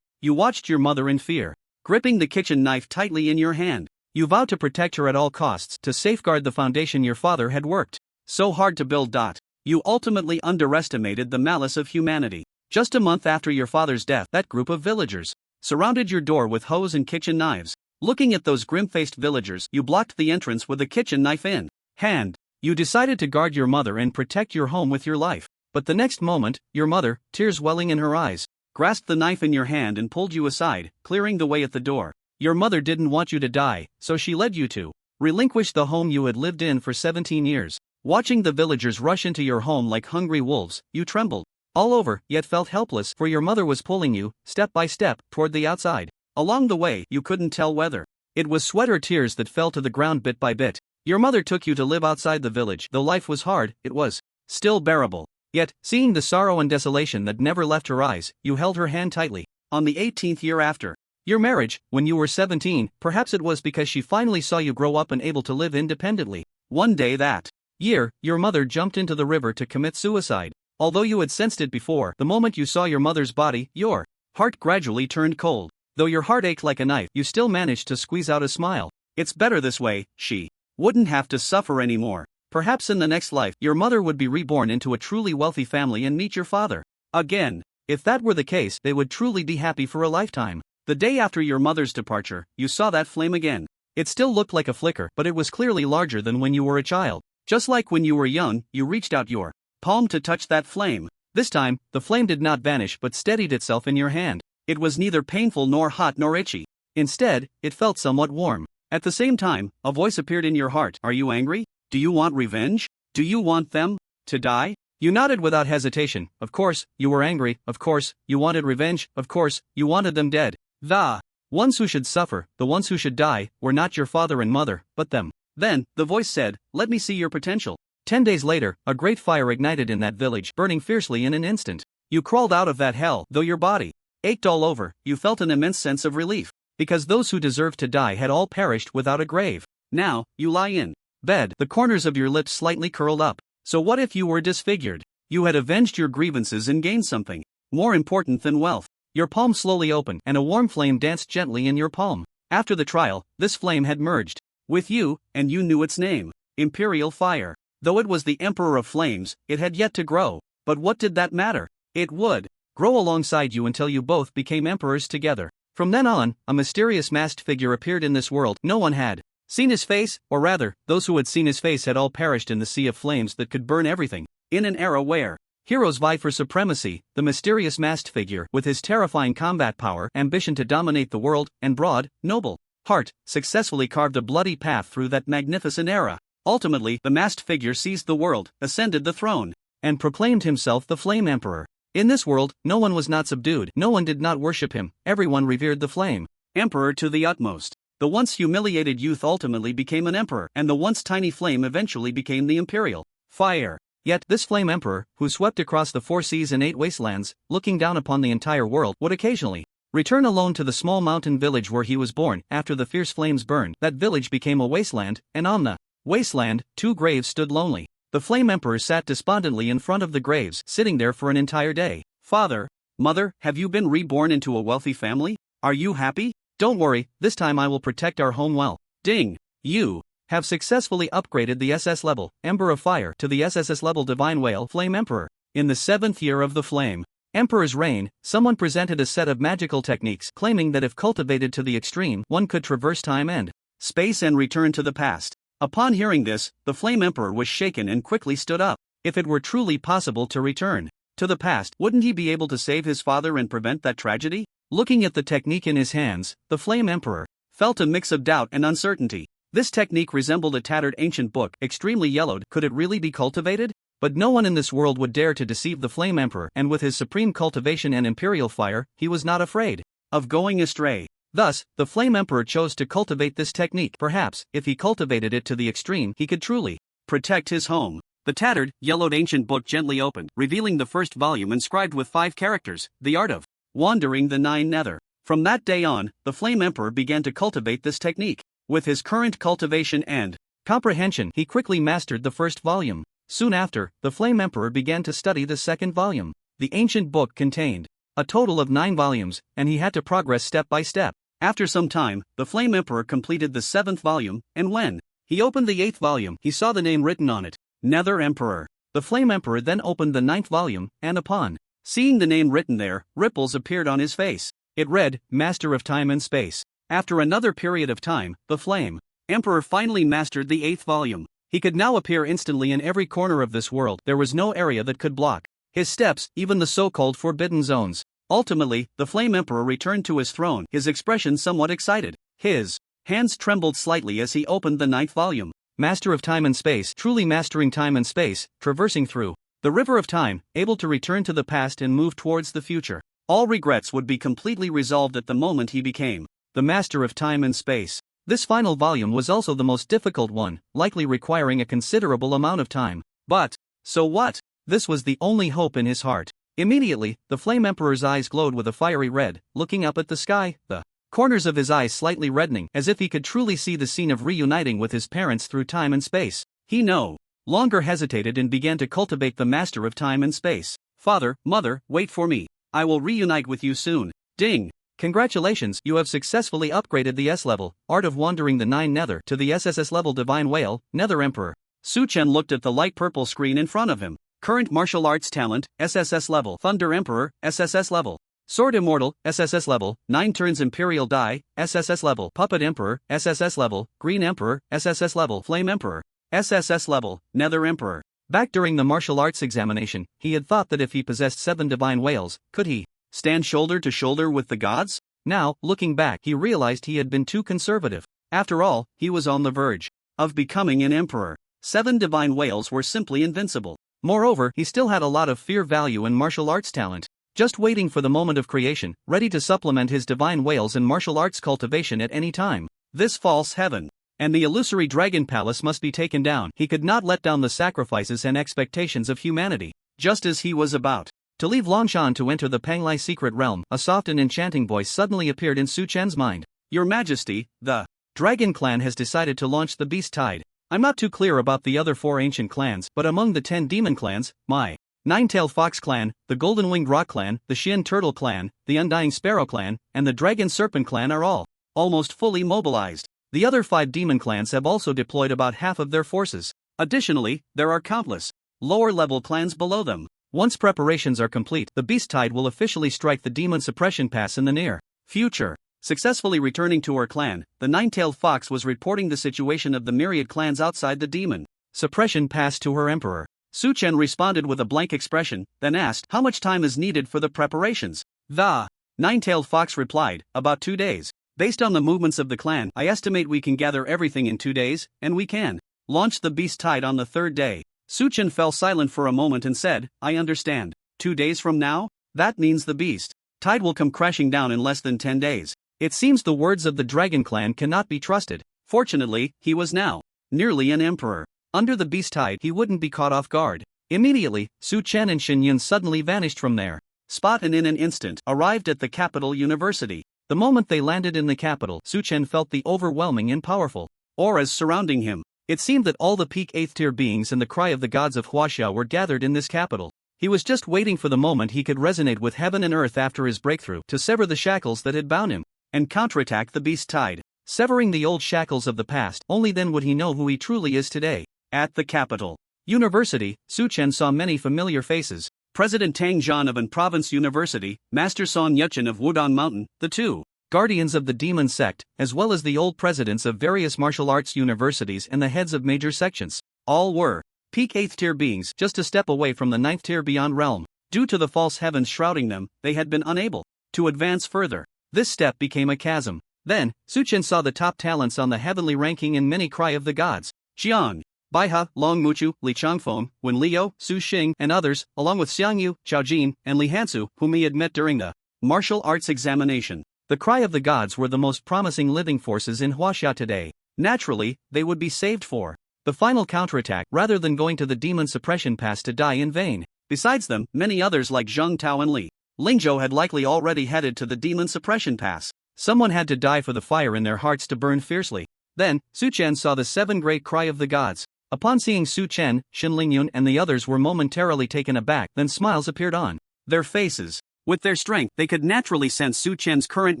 You watched your mother in fear, gripping the kitchen knife tightly in your hand. You vowed to protect her at all costs, to safeguard the foundation your father had worked so hard to build. You ultimately underestimated the malice of humanity. Just a month after your father's death, that group of villagers surrounded your door with hoes and kitchen knives. Looking at those grim-faced villagers, you blocked the entrance with a kitchen knife in hand. You decided to guard your mother and protect your home with your life. But the next moment, your mother, tears welling in her eyes, grasped the knife in your hand and pulled you aside, clearing the way at the door. Your mother didn't want you to die, so she led you to relinquish the home you had lived in for 17 years. Watching the villagers rush into your home like hungry wolves, you trembled all over, yet felt helpless, for your mother was pulling you, step by step, toward the outside. Along the way, you couldn't tell whether it was sweat or tears that fell to the ground bit by bit. Your mother took you to live outside the village. Though life was hard, it was still bearable. Yet, seeing the sorrow and desolation that never left her eyes, you held her hand tightly. On the 18th year after your marriage, when you were 17, perhaps it was because she finally saw you grow up and able to live independently. One day that year, your mother jumped into the river to commit suicide. Although you had sensed it before, the moment you saw your mother's body, your heart gradually turned cold. Though your heart ached like a knife, you still managed to squeeze out a smile. It's better this way, she wouldn't have to suffer anymore. Perhaps in the next life, your mother would be reborn into a truly wealthy family and meet your father again. If that were the case, they would truly be happy for a lifetime. The day after your mother's departure, you saw that flame again. It still looked like a flicker, but it was clearly larger than when you were a child. Just like when you were young, you reached out your palm to touch that flame. This time, the flame did not vanish but steadied itself in your hand. It was neither painful nor hot nor itchy. Instead, it felt somewhat warm. At the same time, a voice appeared in your heart. Are you angry? Do you want revenge? Do you want them to die? You nodded without hesitation. Of course, you were angry. Of course, you wanted revenge. Of course, you wanted them dead. The ones who should suffer, the ones who should die, were not your father and mother, but them. Then, the voice said, let me see your potential. 10 days later, a great fire ignited in that village, burning fiercely in an instant. You crawled out of that hell. Though your body ached all over, you felt an immense sense of relief. Because those who deserved to die had all perished without a grave. Now, you lie in bed, the corners of your lips slightly curled up. So what if you were disfigured? You had avenged your grievances and gained something more important than wealth. Your palm slowly opened, and a warm flame danced gently in your palm. After the trial, this flame had merged with you, and you knew its name: Imperial Fire. Though it was the Emperor of Flames, it had yet to grow. But what did that matter? It would grow alongside you until you both became emperors together. From then on, a mysterious masked figure appeared in this world. No one had seen his face, or rather, those who had seen his face had all perished in the sea of flames that could burn everything. In an era where heroes vie for supremacy, the mysterious masked figure, with his terrifying combat power, ambition to dominate the world, and broad, noble heart, successfully carved a bloody path through that magnificent era. Ultimately, the masked figure seized the world, ascended the throne, and proclaimed himself the Flame Emperor. In this world, no one was not subdued, no one did not worship him, everyone revered the Flame Emperor to the utmost. The once humiliated youth ultimately became an emperor, and the once tiny flame eventually became the imperial fire. Yet, this Flame Emperor, who swept across the 4 seas and 8 wastelands, looking down upon the entire world, would occasionally return alone to the small mountain village where he was born. After the fierce flames burned, that village became a wasteland, and on the wasteland, 2 graves stood lonely. The Flame Emperor sat despondently in front of the graves, sitting there for an entire day. Father, mother, have you been reborn into a wealthy family? Are you happy? Don't worry, this time I will protect our home well. Ding! You have successfully upgraded the SS level, Ember of Fire, to the SSS level Divine Whale Flame Emperor. In the 7th year of the Flame Emperor's reign, someone presented a set of magical techniques claiming that if cultivated to the extreme, one could traverse time and space and return to the past. Upon hearing this, the Flame Emperor was shaken and quickly stood up. If it were truly possible to return to the past, wouldn't he be able to save his father and prevent that tragedy? Looking at the technique in his hands, the Flame Emperor felt a mix of doubt and uncertainty. This technique resembled a tattered ancient book, extremely yellowed. Could it really be cultivated? But no one in this world would dare to deceive the Flame Emperor, and with his supreme cultivation and imperial fire, he was not afraid of going astray. Thus, the Flame Emperor chose to cultivate this technique. Perhaps, if he cultivated it to the extreme, he could truly protect his home. The tattered, yellowed ancient book gently opened, revealing the first volume inscribed with 5 characters, The Art of Wandering the Nine Nether. From that day on, the Flame Emperor began to cultivate this technique. With his current cultivation and comprehension, he quickly mastered the first volume. Soon after, the Flame Emperor began to study the second volume. The ancient book contained a total of 9 volumes, and he had to progress step by step. After some time, the Flame Emperor completed the 7th volume, and when he opened the 8th volume, he saw the name written on it, Nether Emperor. The Flame Emperor then opened the 9th volume, and upon seeing the name written there, ripples appeared on his face. It read, Master of Time and Space. After another period of time, the Flame Emperor finally mastered the 8th volume. He could now appear instantly in every corner of this world. There was no area that could block his steps, even the so-called forbidden zones. Ultimately, the Flame Emperor returned to his throne, his expression somewhat excited. His hands trembled slightly as he opened the 9th volume. Master of Time and Space, truly mastering time and space, traversing through the river of time, able to return to the past and move towards the future. All regrets would be completely resolved at the moment he became the Master of Time and Space. This final volume was also the most difficult one, likely requiring a considerable amount of time. But, so what? This was the only hope in his heart. Immediately, the Flame Emperor's eyes glowed with a fiery red, looking up at the sky, the corners of his eyes slightly reddening, as if he could truly see the scene of reuniting with his parents through time and space. He no longer hesitated and began to cultivate the Master of Time and Space. Father, mother, wait for me. I will reunite with you soon. Ding! Congratulations, you have successfully upgraded the S level, Art of Wandering the Nine Nether, to the SSS level Divine Whale, Nether Emperor. Su Chen looked at the light purple screen in front of him. Current martial arts talent, SSS level. Thunder Emperor, SSS level. Sword Immortal, SSS level. 9 turns Imperial Die, SSS level. Puppet Emperor, SSS level. Green Emperor, SSS level. Flame Emperor, SSS level. Nether Emperor. Back during the martial arts examination, he had thought that if he possessed 7 divine whales, could he stand shoulder to shoulder with the gods? Now, looking back, he realized he had been too conservative. After all, he was on the verge of becoming an emperor. 7 divine whales were simply invincible. Moreover, he still had a lot of fear value and martial arts talent, just waiting for the moment of creation, ready to supplement his divine whales and martial arts cultivation at any time. This false heaven and the illusory dragon palace must be taken down. He could not let down the sacrifices and expectations of humanity. Just as he was about to leave Longshan to enter the Panglai secret realm, a soft and enchanting voice suddenly appeared in Su Chen's mind. Your Majesty, the Dragon Clan has decided to launch the Beast Tide. I'm not too clear about the other 4 ancient clans, but among the 10 demon clans, my Nine-Tailed Fox Clan, the Golden-Winged Rock Clan, the Shin Turtle Clan, the Undying Sparrow Clan, and the Dragon Serpent Clan are all almost fully mobilized. The other 5 demon clans have also deployed about half of their forces. Additionally, there are countless lower-level clans below them. Once preparations are complete, the Beast Tide will officially strike the Demon Suppression Pass in the near future. Successfully returning to her clan, the Nine-Tailed Fox was reporting the situation of the myriad clans outside the Demon Suppression Pass to her emperor. Su-Chen responded with a blank expression, then asked how much time is needed for the preparations. The Nine-Tailed Fox replied, about 2 days. Based on the movements of the clan, I estimate we can gather everything in 2 days, and we can launch the Beast Tide on the 3rd day. Su-Chen fell silent for a moment and said, I understand. 2 days from now? That means the Beast Tide will come crashing down in less than 10 days. It seems the words of the Dragon Clan cannot be trusted. Fortunately, he was now nearly an emperor. Under the Beast Tide, he wouldn't be caught off guard. Immediately, Su-Chen and Shen Yun suddenly vanished from their spot and in an instant arrived at the capital university. The moment they landed in the capital, Su-Chen felt the overwhelming and powerful auras surrounding him. It seemed that all the peak 8th tier beings and the cry of the gods of Huaxia were gathered in this capital. He was just waiting for the moment he could resonate with heaven and earth after his breakthrough to sever the shackles that had bound him and counterattack the Beast Tide. Severing the old shackles of the past, only then would he know who he truly is today. At the capital university, Su-Chen saw many familiar faces. President Tang Zhan of An Province University, Master Song Yuchen of Wudong Mountain, the two guardians of the demon sect, as well as the old presidents of various martial arts universities and the heads of major sections. All were peak 8th tier beings, just a step away from the 9th tier beyond realm. Due to the false heavens shrouding them, they had been unable to advance further. This step became a chasm. Then, Su-Chen saw the top talents on the heavenly ranking in many cry of the gods. Jiang, Baihe, Long Muchu, Li Changfeng, Wen Liu, Su Xing, and others, along with Xiangyu, Xiaojin, and Li Hansu, whom he had met during the martial arts examination. The cry of the gods were the most promising living forces in Huaxia today. Naturally, they would be saved for the final counterattack rather than going to the Demon Suppression Pass to die in vain. Besides them, many others like Zheng Tao and Li Lingzhou had likely already headed to the Demon Suppression Pass. Someone had to die for the fire in their hearts to burn fiercely. Then, Su-Chen saw the 7 great cry of the gods. Upon seeing Su-Chen, Shen Lingyun and the others were momentarily taken aback, then smiles appeared on their faces. With their strength, they could naturally sense Su-Chen's current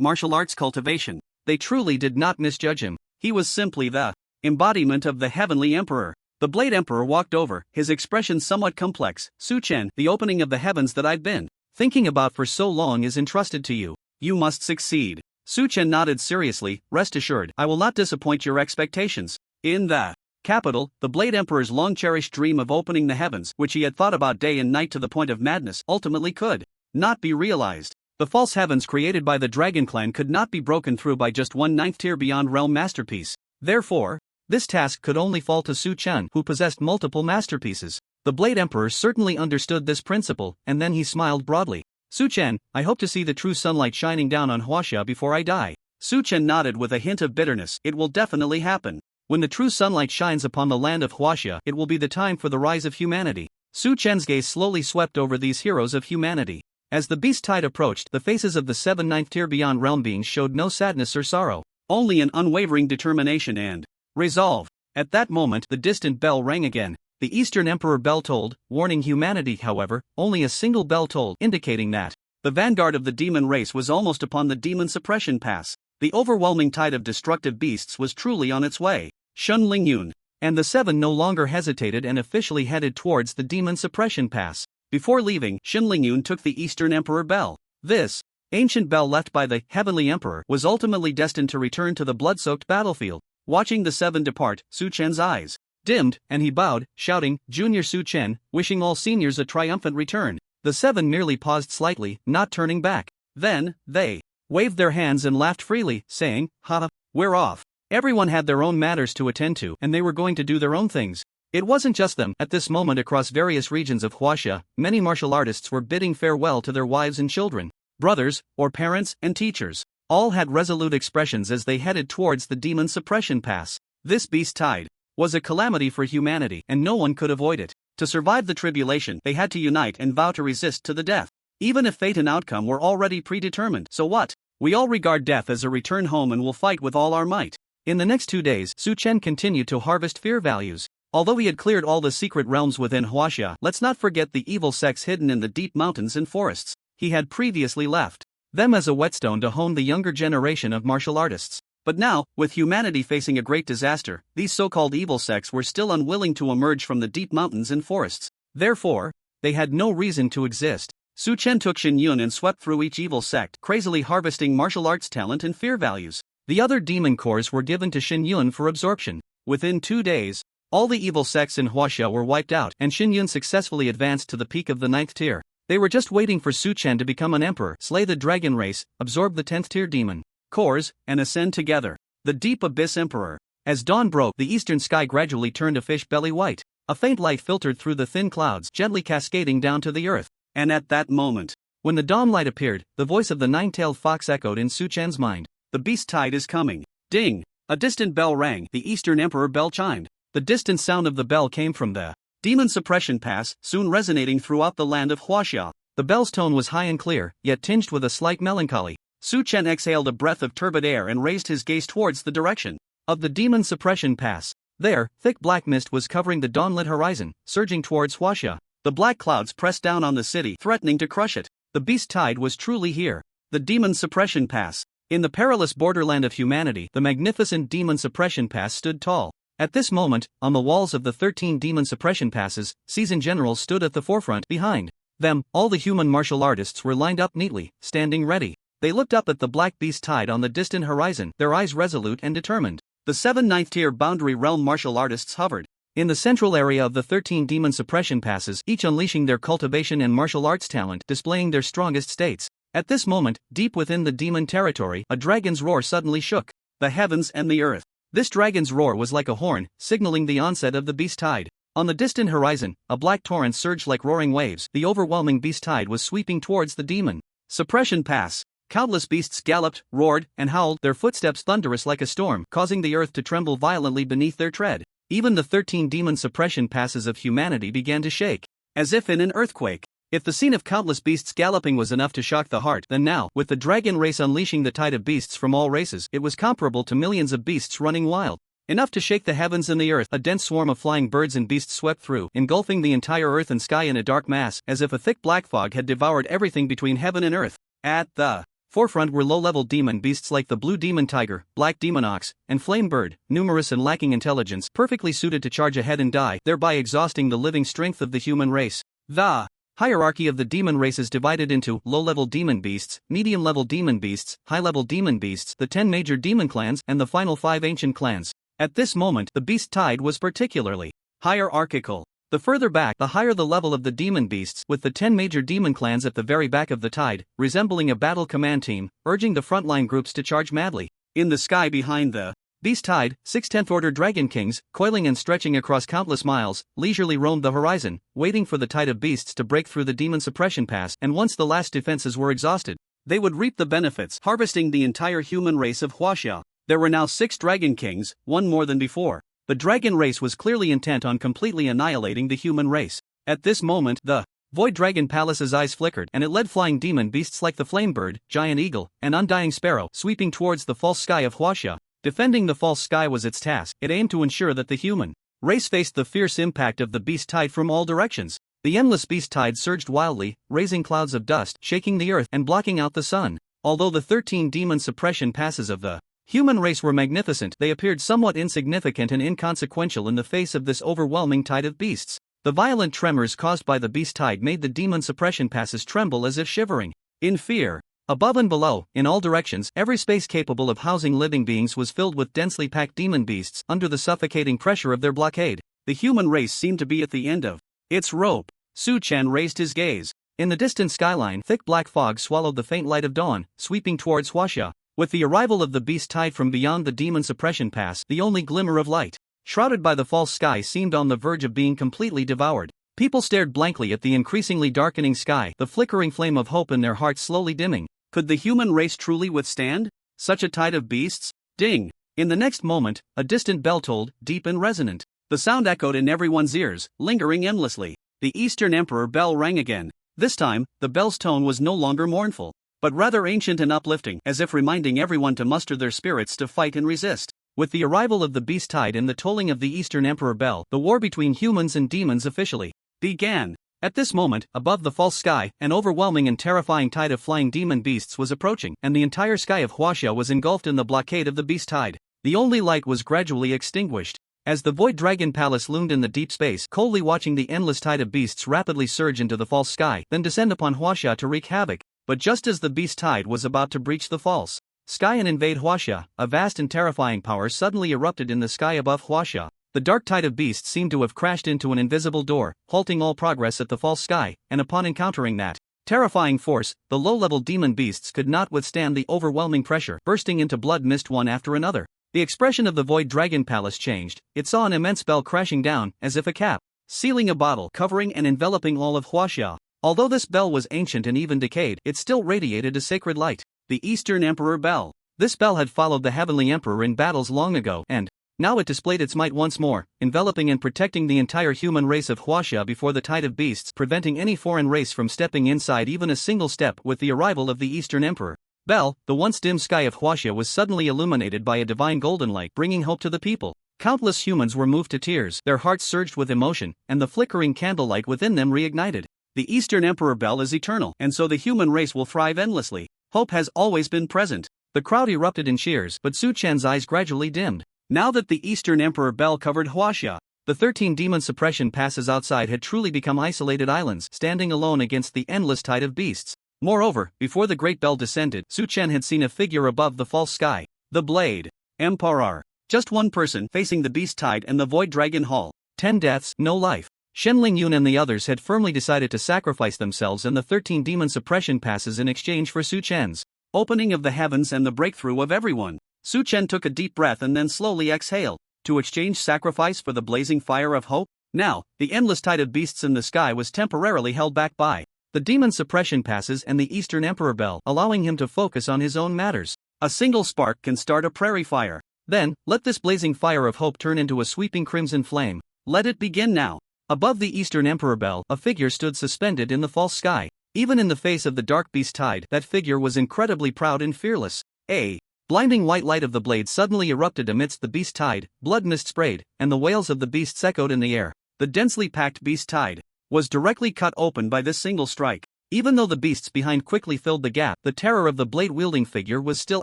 martial arts cultivation. They truly did not misjudge him. He was simply the embodiment of the Heavenly Emperor. The Blade Emperor walked over, his expression somewhat complex. Su-Chen, the opening of the heavens that I've been thinking about for so long is entrusted to you. You must succeed. Su-Chen nodded seriously, rest assured, I will not disappoint your expectations. In the capital, the Blade Emperor's long-cherished dream of opening the heavens, which he had thought about day and night to the point of madness, ultimately could not be realized. The false heavens created by the Dragon Clan could not be broken through by just one 9th tier beyond realm masterpiece. Therefore, this task could only fall to Su-Chen, who possessed multiple masterpieces. The Blade Emperor certainly understood this principle, and then he smiled broadly. Su-Chen, I hope to see the true sunlight shining down on Huaxia before I die. Su-Chen nodded with a hint of bitterness. It will definitely happen. When the true sunlight shines upon the land of Huaxia, it will be the time for the rise of humanity. Su-Chen's gaze slowly swept over these heroes of humanity. As the Beast Tide approached, the faces of the 7 9th tier beyond realm beings showed no sadness or sorrow, only an unwavering determination and resolve. At that moment, the distant bell rang again. The Eastern Emperor bell tolled, warning humanity. However, only a single bell tolled, indicating that the vanguard of the demon race was almost upon the Demon Suppression Pass. The overwhelming tide of destructive beasts was truly on its way. Shen Lingyun and the 7 no longer hesitated and officially headed towards the Demon Suppression Pass. Before leaving, Shen Lingyun took the Eastern Emperor bell. This ancient bell left by the Heavenly Emperor was ultimately destined to return to the blood-soaked battlefield. Watching the 7 depart, Su-Chen's eyes dimmed, and he bowed, shouting, Junior Su-Chen, wishing all seniors a triumphant return. The 7 merely paused slightly, not turning back. Then, they waved their hands and laughed freely, saying, ha, we're off. Everyone had their own matters to attend to, and they were going to do their own things. It wasn't just them. At this moment across various regions of Huaxia, many martial artists were bidding farewell to their wives and children, brothers, or parents, and teachers. All had resolute expressions as they headed towards the Demon Suppression Pass. This Beast Tide was a calamity for humanity, and no one could avoid it. To survive the tribulation, they had to unite and vow to resist to the death. Even if fate and outcome were already predetermined, so what? We all regard death as a return home and will fight with all our might. In the next 2 days, Su-Chen continued to harvest fear values. Although he had cleared all the secret realms within Huaxia, let's not forget the evil sects hidden in the deep mountains and forests. He had previously left them as a whetstone to hone the younger generation of martial artists. But now, with humanity facing a great disaster, these so-called evil sects were still unwilling to emerge from the deep mountains and forests. Therefore, they had no reason to exist. Su Chen took Shin Yun and swept through each evil sect, crazily harvesting martial arts talent and fear values. The other demon cores were given to Shin Yun for absorption. Within 2 days, all the evil sects in Huaxia were wiped out, and Shin Yun successfully advanced to the peak of the 9th tier. They were just waiting for Su Chen to become an emperor, slay the dragon race, absorb the 10th tier demon cores, and ascend together. The Deep Abyss Emperor. As dawn broke, the eastern sky gradually turned a fish belly white. A faint light filtered through the thin clouds, gently cascading down to the earth. And at that moment, when the dawn light appeared, the voice of the nine-tailed fox echoed in Su Chen's mind. The beast tide is coming. Ding! A distant bell rang. The Eastern Emperor bell chimed. The distant sound of the bell came from the Demon Suppression Pass, soon resonating throughout the land of Huaxia. The bell's tone was high and clear, yet tinged with a slight melancholy. Su Chen exhaled a breath of turbid air and raised his gaze towards the direction of the Demon Suppression Pass. There, thick black mist was covering the dawn-lit horizon, surging towards Huaxia. The black clouds pressed down on the city, threatening to crush it. The beast tide was truly here. The Demon Suppression Pass. In the perilous borderland of humanity, the magnificent Demon Suppression Pass stood tall. At this moment, on the walls of the 13 Demon Suppression Passes, seasoned generals stood at the forefront. Behind them, all the human martial artists were lined up neatly, standing ready. They looked up at the black beast tide on the distant horizon, their eyes resolute and determined. The 7 9th-tier boundary realm martial artists hovered in the central area of the 13 Demon Suppression Passes, each unleashing their cultivation and martial arts talent, displaying their strongest states. At this moment, deep within the demon territory, a dragon's roar suddenly shook the heavens and the earth. This dragon's roar was like a horn, signaling the onset of the beast tide. On the distant horizon, a black torrent surged like roaring waves. The overwhelming beast tide was sweeping towards the Demon Suppression Pass. Countless beasts galloped, roared, and howled, their footsteps thunderous like a storm, causing the earth to tremble violently beneath their tread. Even the 13 Demon Suppression Passes of humanity began to shake, as if in an earthquake. If the scene of countless beasts galloping was enough to shock the heart, then now, with the dragon race unleashing the tide of beasts from all races, it was comparable to millions of beasts running wild. Enough to shake the heavens and the earth. A dense swarm of flying birds and beasts swept through, engulfing the entire earth and sky in a dark mass, as if a thick black fog had devoured everything between heaven and earth. At the forefront were low-level demon beasts like the blue demon tiger, black demon ox, and flame bird, numerous and lacking intelligence, perfectly suited to charge ahead and die, thereby exhausting the living strength of the human race. The hierarchy of the demon race is divided into low-level demon beasts, medium-level demon beasts, high-level demon beasts, the 10 major demon clans, and the final 5 ancient clans. At this moment, the beast tide was particularly hierarchical. The further back, the higher the level of the demon beasts, with the 10 major demon clans at the very back of the tide, resembling a battle command team, urging the frontline groups to charge madly. In the sky behind the beast tide, 6 10th-order dragon kings, coiling and stretching across countless miles, leisurely roamed the horizon, waiting for the tide of beasts to break through the Demon Suppression Pass, and once the last defenses were exhausted, they would reap the benefits, harvesting the entire human race of Huaxia. There were now 6 dragon kings, one more than before. The dragon race was clearly intent on completely annihilating the human race. At this moment, the Void Dragon Palace's eyes flickered, and it led flying demon beasts like the flame bird, giant eagle, and undying sparrow, sweeping towards the false sky of Huaxia. Defending the false sky was its task. It aimed to ensure that the human race faced the fierce impact of the beast tide from all directions. The endless beast tide surged wildly, raising clouds of dust, shaking the earth, and blocking out the sun. Although the 13 Demon Suppression Passes of the human race were magnificent, they appeared somewhat insignificant and inconsequential in the face of this overwhelming tide of beasts. The violent tremors caused by the beast tide made the Demon Suppression Passes tremble as if shivering in fear. Above and below, in all directions, every space capable of housing living beings was filled with densely packed demon beasts. Under the suffocating pressure of their blockade, the human race seemed to be at the end of its rope. Su Chen raised his gaze. In the distant skyline, thick black fog swallowed the faint light of dawn, sweeping towards Huaxia. With the arrival of the beast tide from beyond the Demon Suppression Pass, the only glimmer of light, shrouded by the false sky, seemed on the verge of being completely devoured. People stared blankly at the increasingly darkening sky, the flickering flame of hope in their hearts slowly dimming. Could the human race truly withstand such a tide of beasts? Ding! In the next moment, a distant bell tolled, deep and resonant. The sound echoed in everyone's ears, lingering endlessly. The Eastern Emperor bell rang again. This time, the bell's tone was no longer mournful, but rather ancient and uplifting, as if reminding everyone to muster their spirits to fight and resist. With the arrival of the beast tide and the tolling of the Eastern Emperor bell, the war between humans and demons officially began. At this moment, above the false sky, an overwhelming and terrifying tide of flying demon beasts was approaching, and the entire sky of Huaxia was engulfed in the blockade of the beast tide. The only light was gradually extinguished. As the Void Dragon Palace loomed in the deep space, coldly watching the endless tide of beasts rapidly surge into the false sky, then descend upon Huaxia to wreak havoc. But just as the beast tide was about to breach the false sky and invade Huaxia, a vast and terrifying power suddenly erupted in the sky above Huaxia. The dark tide of beasts seemed to have crashed into an invisible door, halting all progress at the false sky, and upon encountering that terrifying force, the low-level demon beasts could not withstand the overwhelming pressure, bursting into blood mist one after another. The expression of the Void Dragon Palace changed. It saw an immense bell crashing down, as if a cap, sealing a bottle, covering and enveloping all of Huaxia. Although this bell was ancient and even decayed, it still radiated a sacred light. The Eastern Emperor Bell. This bell had followed the Heavenly Emperor in battles long ago, and now it displayed its might once more, enveloping and protecting the entire human race of Huaxia before the tide of beasts, preventing any foreign race from stepping inside even a single step. With the arrival of the Eastern Emperor Bell, the once dim sky of Huaxia was suddenly illuminated by a divine golden light, bringing hope to the people. Countless humans were moved to tears, their hearts surged with emotion, and the flickering candlelight within them reignited. The Eastern Emperor Bell is eternal, and so the human race will thrive endlessly. Hope has always been present. The crowd erupted in cheers, but Su Chen's eyes gradually dimmed. Now that the Eastern Emperor Bell covered Huaxia, the 13 demon suppression passes outside had truly become isolated islands, standing alone against the endless tide of beasts. Moreover, before the great bell descended, Su Chen had seen a figure above the false sky. The Blade Emperor. Just one person facing the beast tide and the Void Dragon Hall. 10 deaths, no life. Shenling Yun and the others had firmly decided to sacrifice themselves and the 13 demon suppression passes in exchange for Su Chen's opening of the heavens and the breakthrough of everyone. Su Chen took a deep breath and then slowly exhaled. To exchange sacrifice for the blazing fire of hope? Now, the endless tide of beasts in the sky was temporarily held back by the demon suppression passes and the Eastern Emperor Bell, allowing him to focus on his own matters. A single spark can start a prairie fire. Then, let this blazing fire of hope turn into a sweeping crimson flame. Let it begin now. Above the Eastern Emperor Bell, a figure stood suspended in the false sky. Even in the face of the dark beast tide, that figure was incredibly proud and fearless. A blinding white light of the blade suddenly erupted amidst the beast tide, blood mist sprayed, and the wails of the beasts echoed in the air. The densely packed beast tide was directly cut open by this single strike. Even though the beasts behind quickly filled the gap, the terror of the blade-wielding figure was still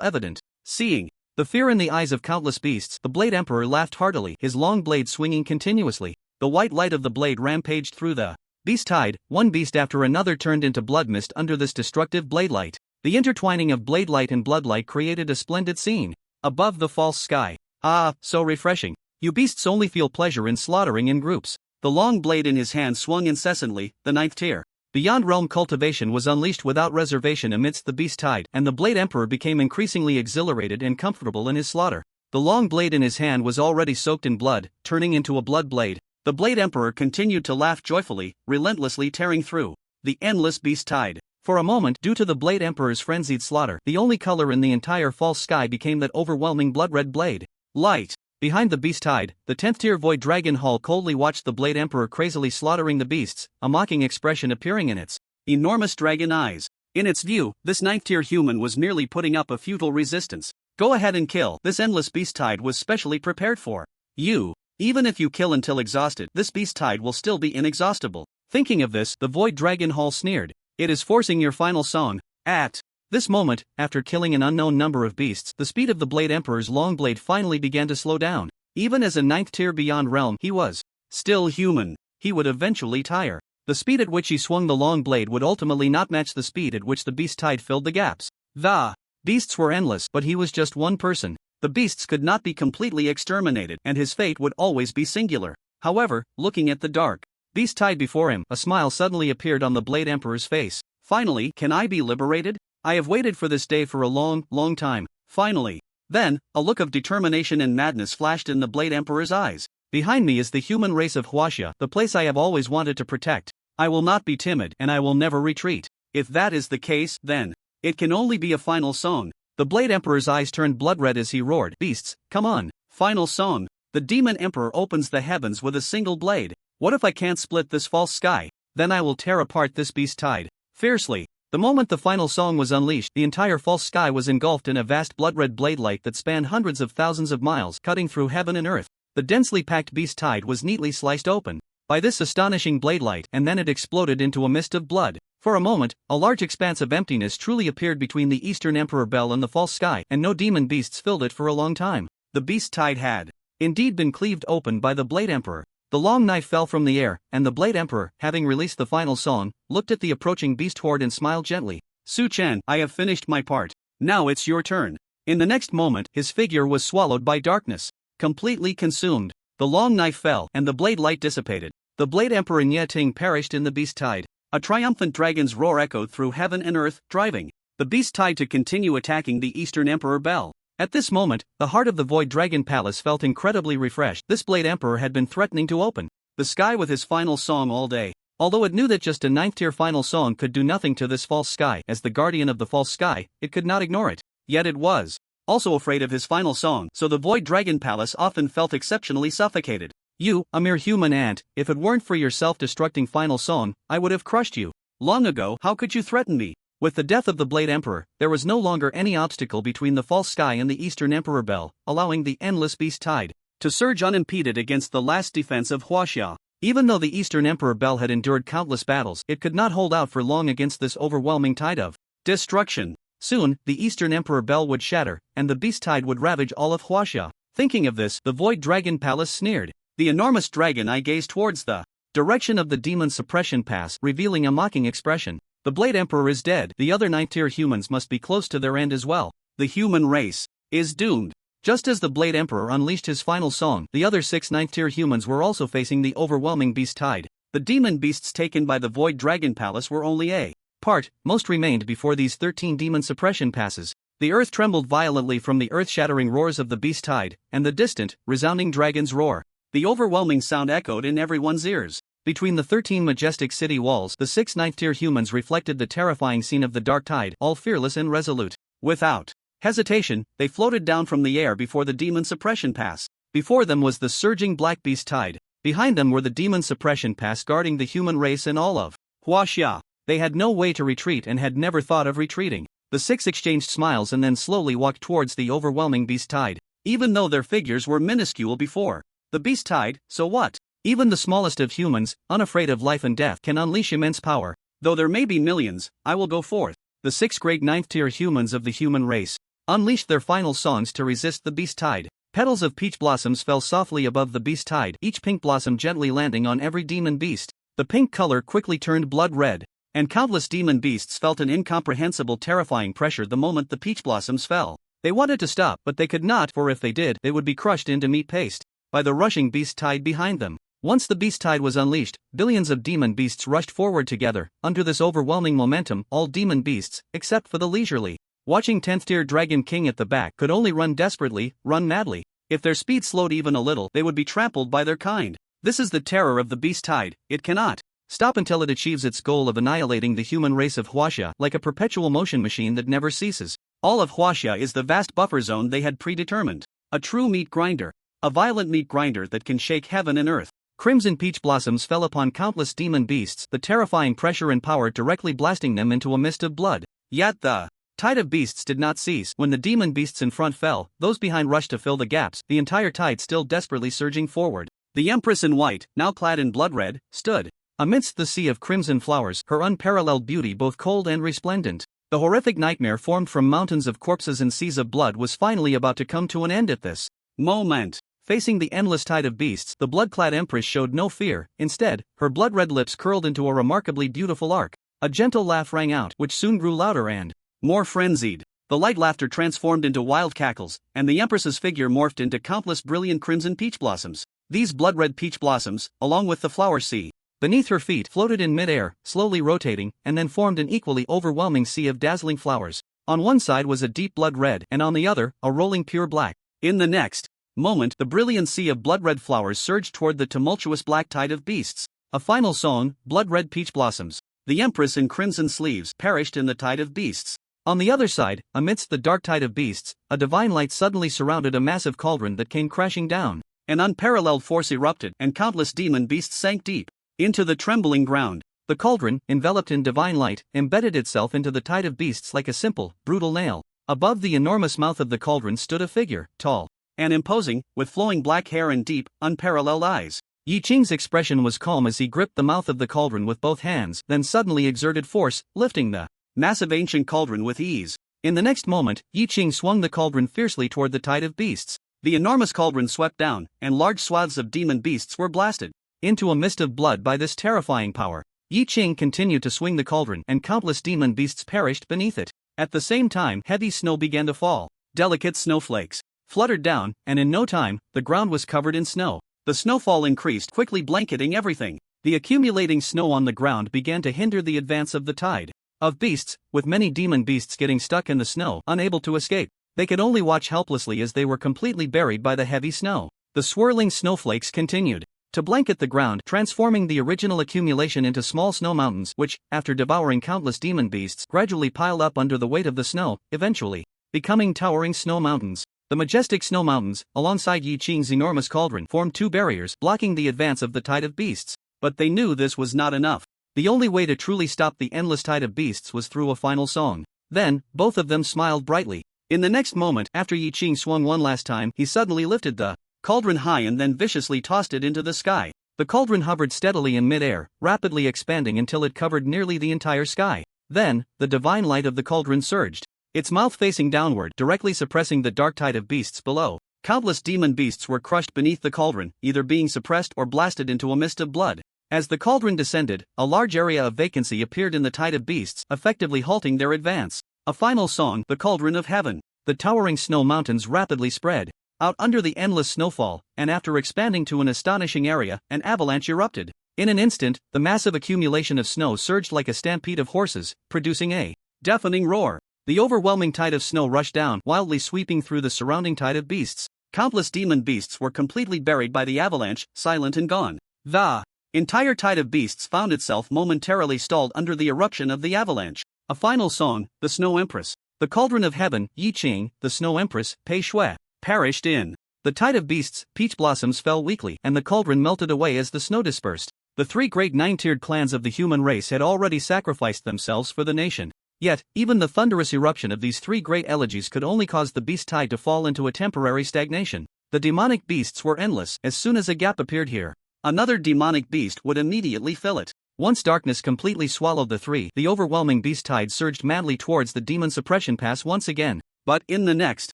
evident. Seeing the fear in the eyes of countless beasts, the Blade Emperor laughed heartily, his long blade swinging continuously. The white light of the blade rampaged through the beast tide. One beast after another turned into blood mist under this destructive blade light. The intertwining of blade light and blood light created a splendid scene. Above the false sky. Ah, so refreshing. You beasts only feel pleasure in slaughtering in groups. The long blade in his hand swung incessantly. The 9th tier Beyond Realm cultivation was unleashed without reservation amidst the beast tide, and the Blade Emperor became increasingly exhilarated and comfortable in his slaughter. The long blade in his hand was already soaked in blood, turning into a blood blade. The Blade Emperor continued to laugh joyfully, relentlessly tearing through the endless beast tide. For a moment, due to the Blade Emperor's frenzied slaughter, the only color in the entire false sky became that overwhelming blood-red blade light. Behind the beast tide, the 10th tier Void Dragon Hall coldly watched the Blade Emperor crazily slaughtering the beasts, a mocking expression appearing in its enormous dragon eyes. In its view, this 9th tier human was merely putting up a futile resistance. Go ahead and kill. This endless beast tide was specially prepared for you. Even if you kill until exhausted, this beast tide will still be inexhaustible. Thinking of this, the Void Dragon Hall sneered. It is forcing your final song. At this moment, after killing an unknown number of beasts, the speed of the Blade Emperor's long blade finally began to slow down. Even as a 9th tier beyond realm, he was still human. He would eventually tire. The speed at which he swung the long blade would ultimately not match the speed at which the beast tide filled the gaps. The beasts were endless, but he was just one person. The beasts could not be completely exterminated, and his fate would always be singular. However, looking at the dark beast tide before him, a smile suddenly appeared on the Blade Emperor's face. Finally, can I be liberated? I have waited for this day for a long, long time. Finally. Then, a look of determination and madness flashed in the Blade Emperor's eyes. Behind me is the human race of Huaxia, the place I have always wanted to protect. I will not be timid, and I will never retreat. If that is the case, then it can only be a final song. The Blade Emperor's eyes turned blood-red as he roared, "Beasts, come on! Final song!" The Demon Emperor opens the heavens with a single blade. What if I can't split this false sky? Then I will tear apart this beast tide. Fiercely. The moment the final song was unleashed, the entire false sky was engulfed in a vast blood-red blade light that spanned hundreds of thousands of miles, cutting through heaven and earth. The densely packed beast tide was neatly sliced open. by this astonishing blade light, and then it exploded into a mist of blood. For a moment, a large expanse of emptiness truly appeared between the Eastern Emperor Bell and the false sky, and no demon beasts filled it for a long time. The beast tide had indeed been cleaved open by the Blade Emperor. The long knife fell from the air, and the Blade Emperor, having released the final song, looked at the approaching beast horde and smiled gently. Su-chan, I have finished my part. Now it's your turn. In the next moment, his figure was swallowed by darkness. Completely consumed. The long knife fell, and the blade light dissipated. The Blade Emperor Nyeting perished in the beast tide. A triumphant dragon's roar echoed through heaven and earth, driving the beast tide to continue attacking the Eastern Emperor Bell. At this moment, the heart of the Void Dragon Palace felt incredibly refreshed. This Blade Emperor had been threatening to open the sky with his final song all day. Although it knew that just a 9th-tier final song could do nothing to this false sky, as the guardian of the false sky, it could not ignore it. Yet it was also afraid of his final song, so the Void Dragon Palace often felt exceptionally suffocated. You, a mere human ant, if it weren't for your self-destructing final song, I would have crushed you. Long ago, how could you threaten me? With the death of the Blade Emperor, there was no longer any obstacle between the false sky and the Eastern Emperor Bell, allowing the endless beast tide to surge unimpeded against the last defense of Huaxia. Even though the Eastern Emperor Bell had endured countless battles, it could not hold out for long against this overwhelming tide of destruction. Soon, the Eastern Emperor Bell would shatter, and the beast tide would ravage all of Huaxia. Thinking of this, the Void Dragon Palace sneered. The enormous dragon eye gazed towards the direction of the Demon Suppression Pass, revealing a mocking expression. The Blade Emperor is dead. The other 9th-tier humans must be close to their end as well. The human race is doomed. Just as the Blade Emperor unleashed his final song, the other 6 9th-tier humans were also facing the overwhelming beast tide. The demon beasts taken by the Void Dragon Palace were only a part, most remained before these 13 demon suppression passes. The earth trembled violently from the earth-shattering roars of the beast tide, and the distant, resounding dragon's roar. The overwhelming sound echoed in everyone's ears. Between the 13 majestic city walls, the 6 9th-tier humans reflected the terrifying scene of the dark tide, all fearless and resolute. Without hesitation, they floated down from the air before the demon suppression pass. Before them was the surging black beast tide. Behind them were the demon suppression pass guarding the human race and all of Huaxia. They had no way to retreat and had never thought of retreating. The 6 exchanged smiles and then slowly walked towards the overwhelming beast tide. Even though their figures were minuscule before the beast tide, so what? Even the smallest of humans, unafraid of life and death, can unleash immense power. Though there may be millions, I will go forth. The 6 great 9th-tier humans of the human race unleashed their final songs to resist the beast tide. Petals of peach blossoms fell softly above the beast tide, each pink blossom gently landing on every demon beast. The pink color quickly turned blood red, and countless demon beasts felt an incomprehensible terrifying pressure the moment the peach blossoms fell. They wanted to stop, but they could not, for if they did, they would be crushed into meat paste by the rushing beast tide behind them. Once the beast tide was unleashed, billions of demon beasts rushed forward together. Under this overwhelming momentum, all demon beasts, except for the leisurely watching 10th-tier Dragon King at the back, could only run desperately, run madly. If their speed slowed even a little, they would be trampled by their kind. This is the terror of the beast tide. It cannot stop until it achieves its goal of annihilating the human race of Huaxia, like a perpetual motion machine that never ceases. All of Huaxia is the vast buffer zone they had predetermined. A true meat grinder. A violent meat grinder that can shake heaven and earth. Crimson peach blossoms fell upon countless demon beasts, the terrifying pressure and power directly blasting them into a mist of blood. Yet the tide of beasts did not cease. When the demon beasts in front fell, those behind rushed to fill the gaps, the entire tide still desperately surging forward. The Empress in white, now clad in blood red, stood amidst the sea of crimson flowers, her unparalleled beauty both cold and resplendent. The horrific nightmare formed from mountains of corpses and seas of blood was finally about to come to an end at this moment. Facing the endless tide of beasts, the blood-clad Empress showed no fear. Instead, her blood-red lips curled into a remarkably beautiful arc. A gentle laugh rang out, which soon grew louder and more frenzied. The light laughter transformed into wild cackles, and the Empress's figure morphed into countless brilliant crimson peach blossoms. These blood-red peach blossoms, along with the flower sea beneath her feet, floated in mid-air, slowly rotating, and then formed an equally overwhelming sea of dazzling flowers. On one side was a deep blood red, and on the other, a rolling pure black. In the next moment, the brilliant sea of blood-red flowers surged toward the tumultuous black tide of beasts. A final song, blood-red peach blossoms. The Empress in crimson sleeves perished in the tide of beasts. On the other side, amidst the dark tide of beasts, a divine light suddenly surrounded a massive cauldron that came crashing down. An unparalleled force erupted, and countless demon beasts sank deep into the trembling ground. The cauldron, enveloped in divine light, embedded itself into the tide of beasts like a simple, brutal nail. Above the enormous mouth of the cauldron stood a figure, tall and imposing, with flowing black hair and deep, unparalleled eyes. Yi Qing's expression was calm as he gripped the mouth of the cauldron with both hands, then suddenly exerted force, lifting the massive ancient cauldron with ease. In the next moment, Yi Qing swung the cauldron fiercely toward the tide of beasts. The enormous cauldron swept down, and large swaths of demon beasts were blasted into a mist of blood by this terrifying power. Yi Qing continued to swing the cauldron, and countless demon beasts perished beneath it. At the same time, heavy snow began to fall. Delicate snowflakes fluttered down, and in no time, the ground was covered in snow. The snowfall increased, quickly blanketing everything. The accumulating snow on the ground began to hinder the advance of the tide of beasts, with many demon beasts getting stuck in the snow, unable to escape. They could only watch helplessly as they were completely buried by the heavy snow. The swirling snowflakes continued to blanket the ground, transforming the original accumulation into small snow mountains, which, after devouring countless demon beasts, gradually piled up under the weight of the snow, eventually becoming towering snow mountains. The majestic snow mountains, alongside Yi Qing's enormous cauldron, formed two barriers, blocking the advance of the tide of beasts. But they knew this was not enough. The only way to truly stop the endless tide of beasts was through a final song. Then, both of them smiled brightly. In the next moment, after Yi Qing swung one last time, he suddenly lifted the cauldron high and then viciously tossed it into the sky. The cauldron hovered steadily in mid-air, rapidly expanding until it covered nearly the entire sky. Then, the divine light of the cauldron surged, its mouth facing downward, directly suppressing the dark tide of beasts below. Countless demon beasts were crushed beneath the cauldron, either being suppressed or blasted into a mist of blood. As the cauldron descended, a large area of vacancy appeared in the tide of beasts, effectively halting their advance. A final song, the Cauldron of Heaven. The towering snow mountains rapidly spread out under the endless snowfall, and after expanding to an astonishing area, an avalanche erupted. In an instant, the massive accumulation of snow surged like a stampede of horses, producing a deafening roar. The overwhelming tide of snow rushed down, wildly sweeping through the surrounding tide of beasts. Countless demon beasts were completely buried by the avalanche, silent and gone. The entire tide of beasts found itself momentarily stalled under the eruption of the avalanche. A final song, the Snow Empress. The Cauldron of Heaven, Yi Qing, the Snow Empress, Pei Shui, perished in the tide of beasts. Peach blossoms fell weakly, and the cauldron melted away as the snow dispersed. The three great nine-tiered clans of the human race had already sacrificed themselves for the nation. Yet, even the thunderous eruption of these three great elegies could only cause the beast tide to fall into a temporary stagnation. The demonic beasts were endless. As soon as a gap appeared here, another demonic beast would immediately fill it. Once darkness completely swallowed the three, the overwhelming beast tide surged madly towards the demon suppression pass once again. But in the next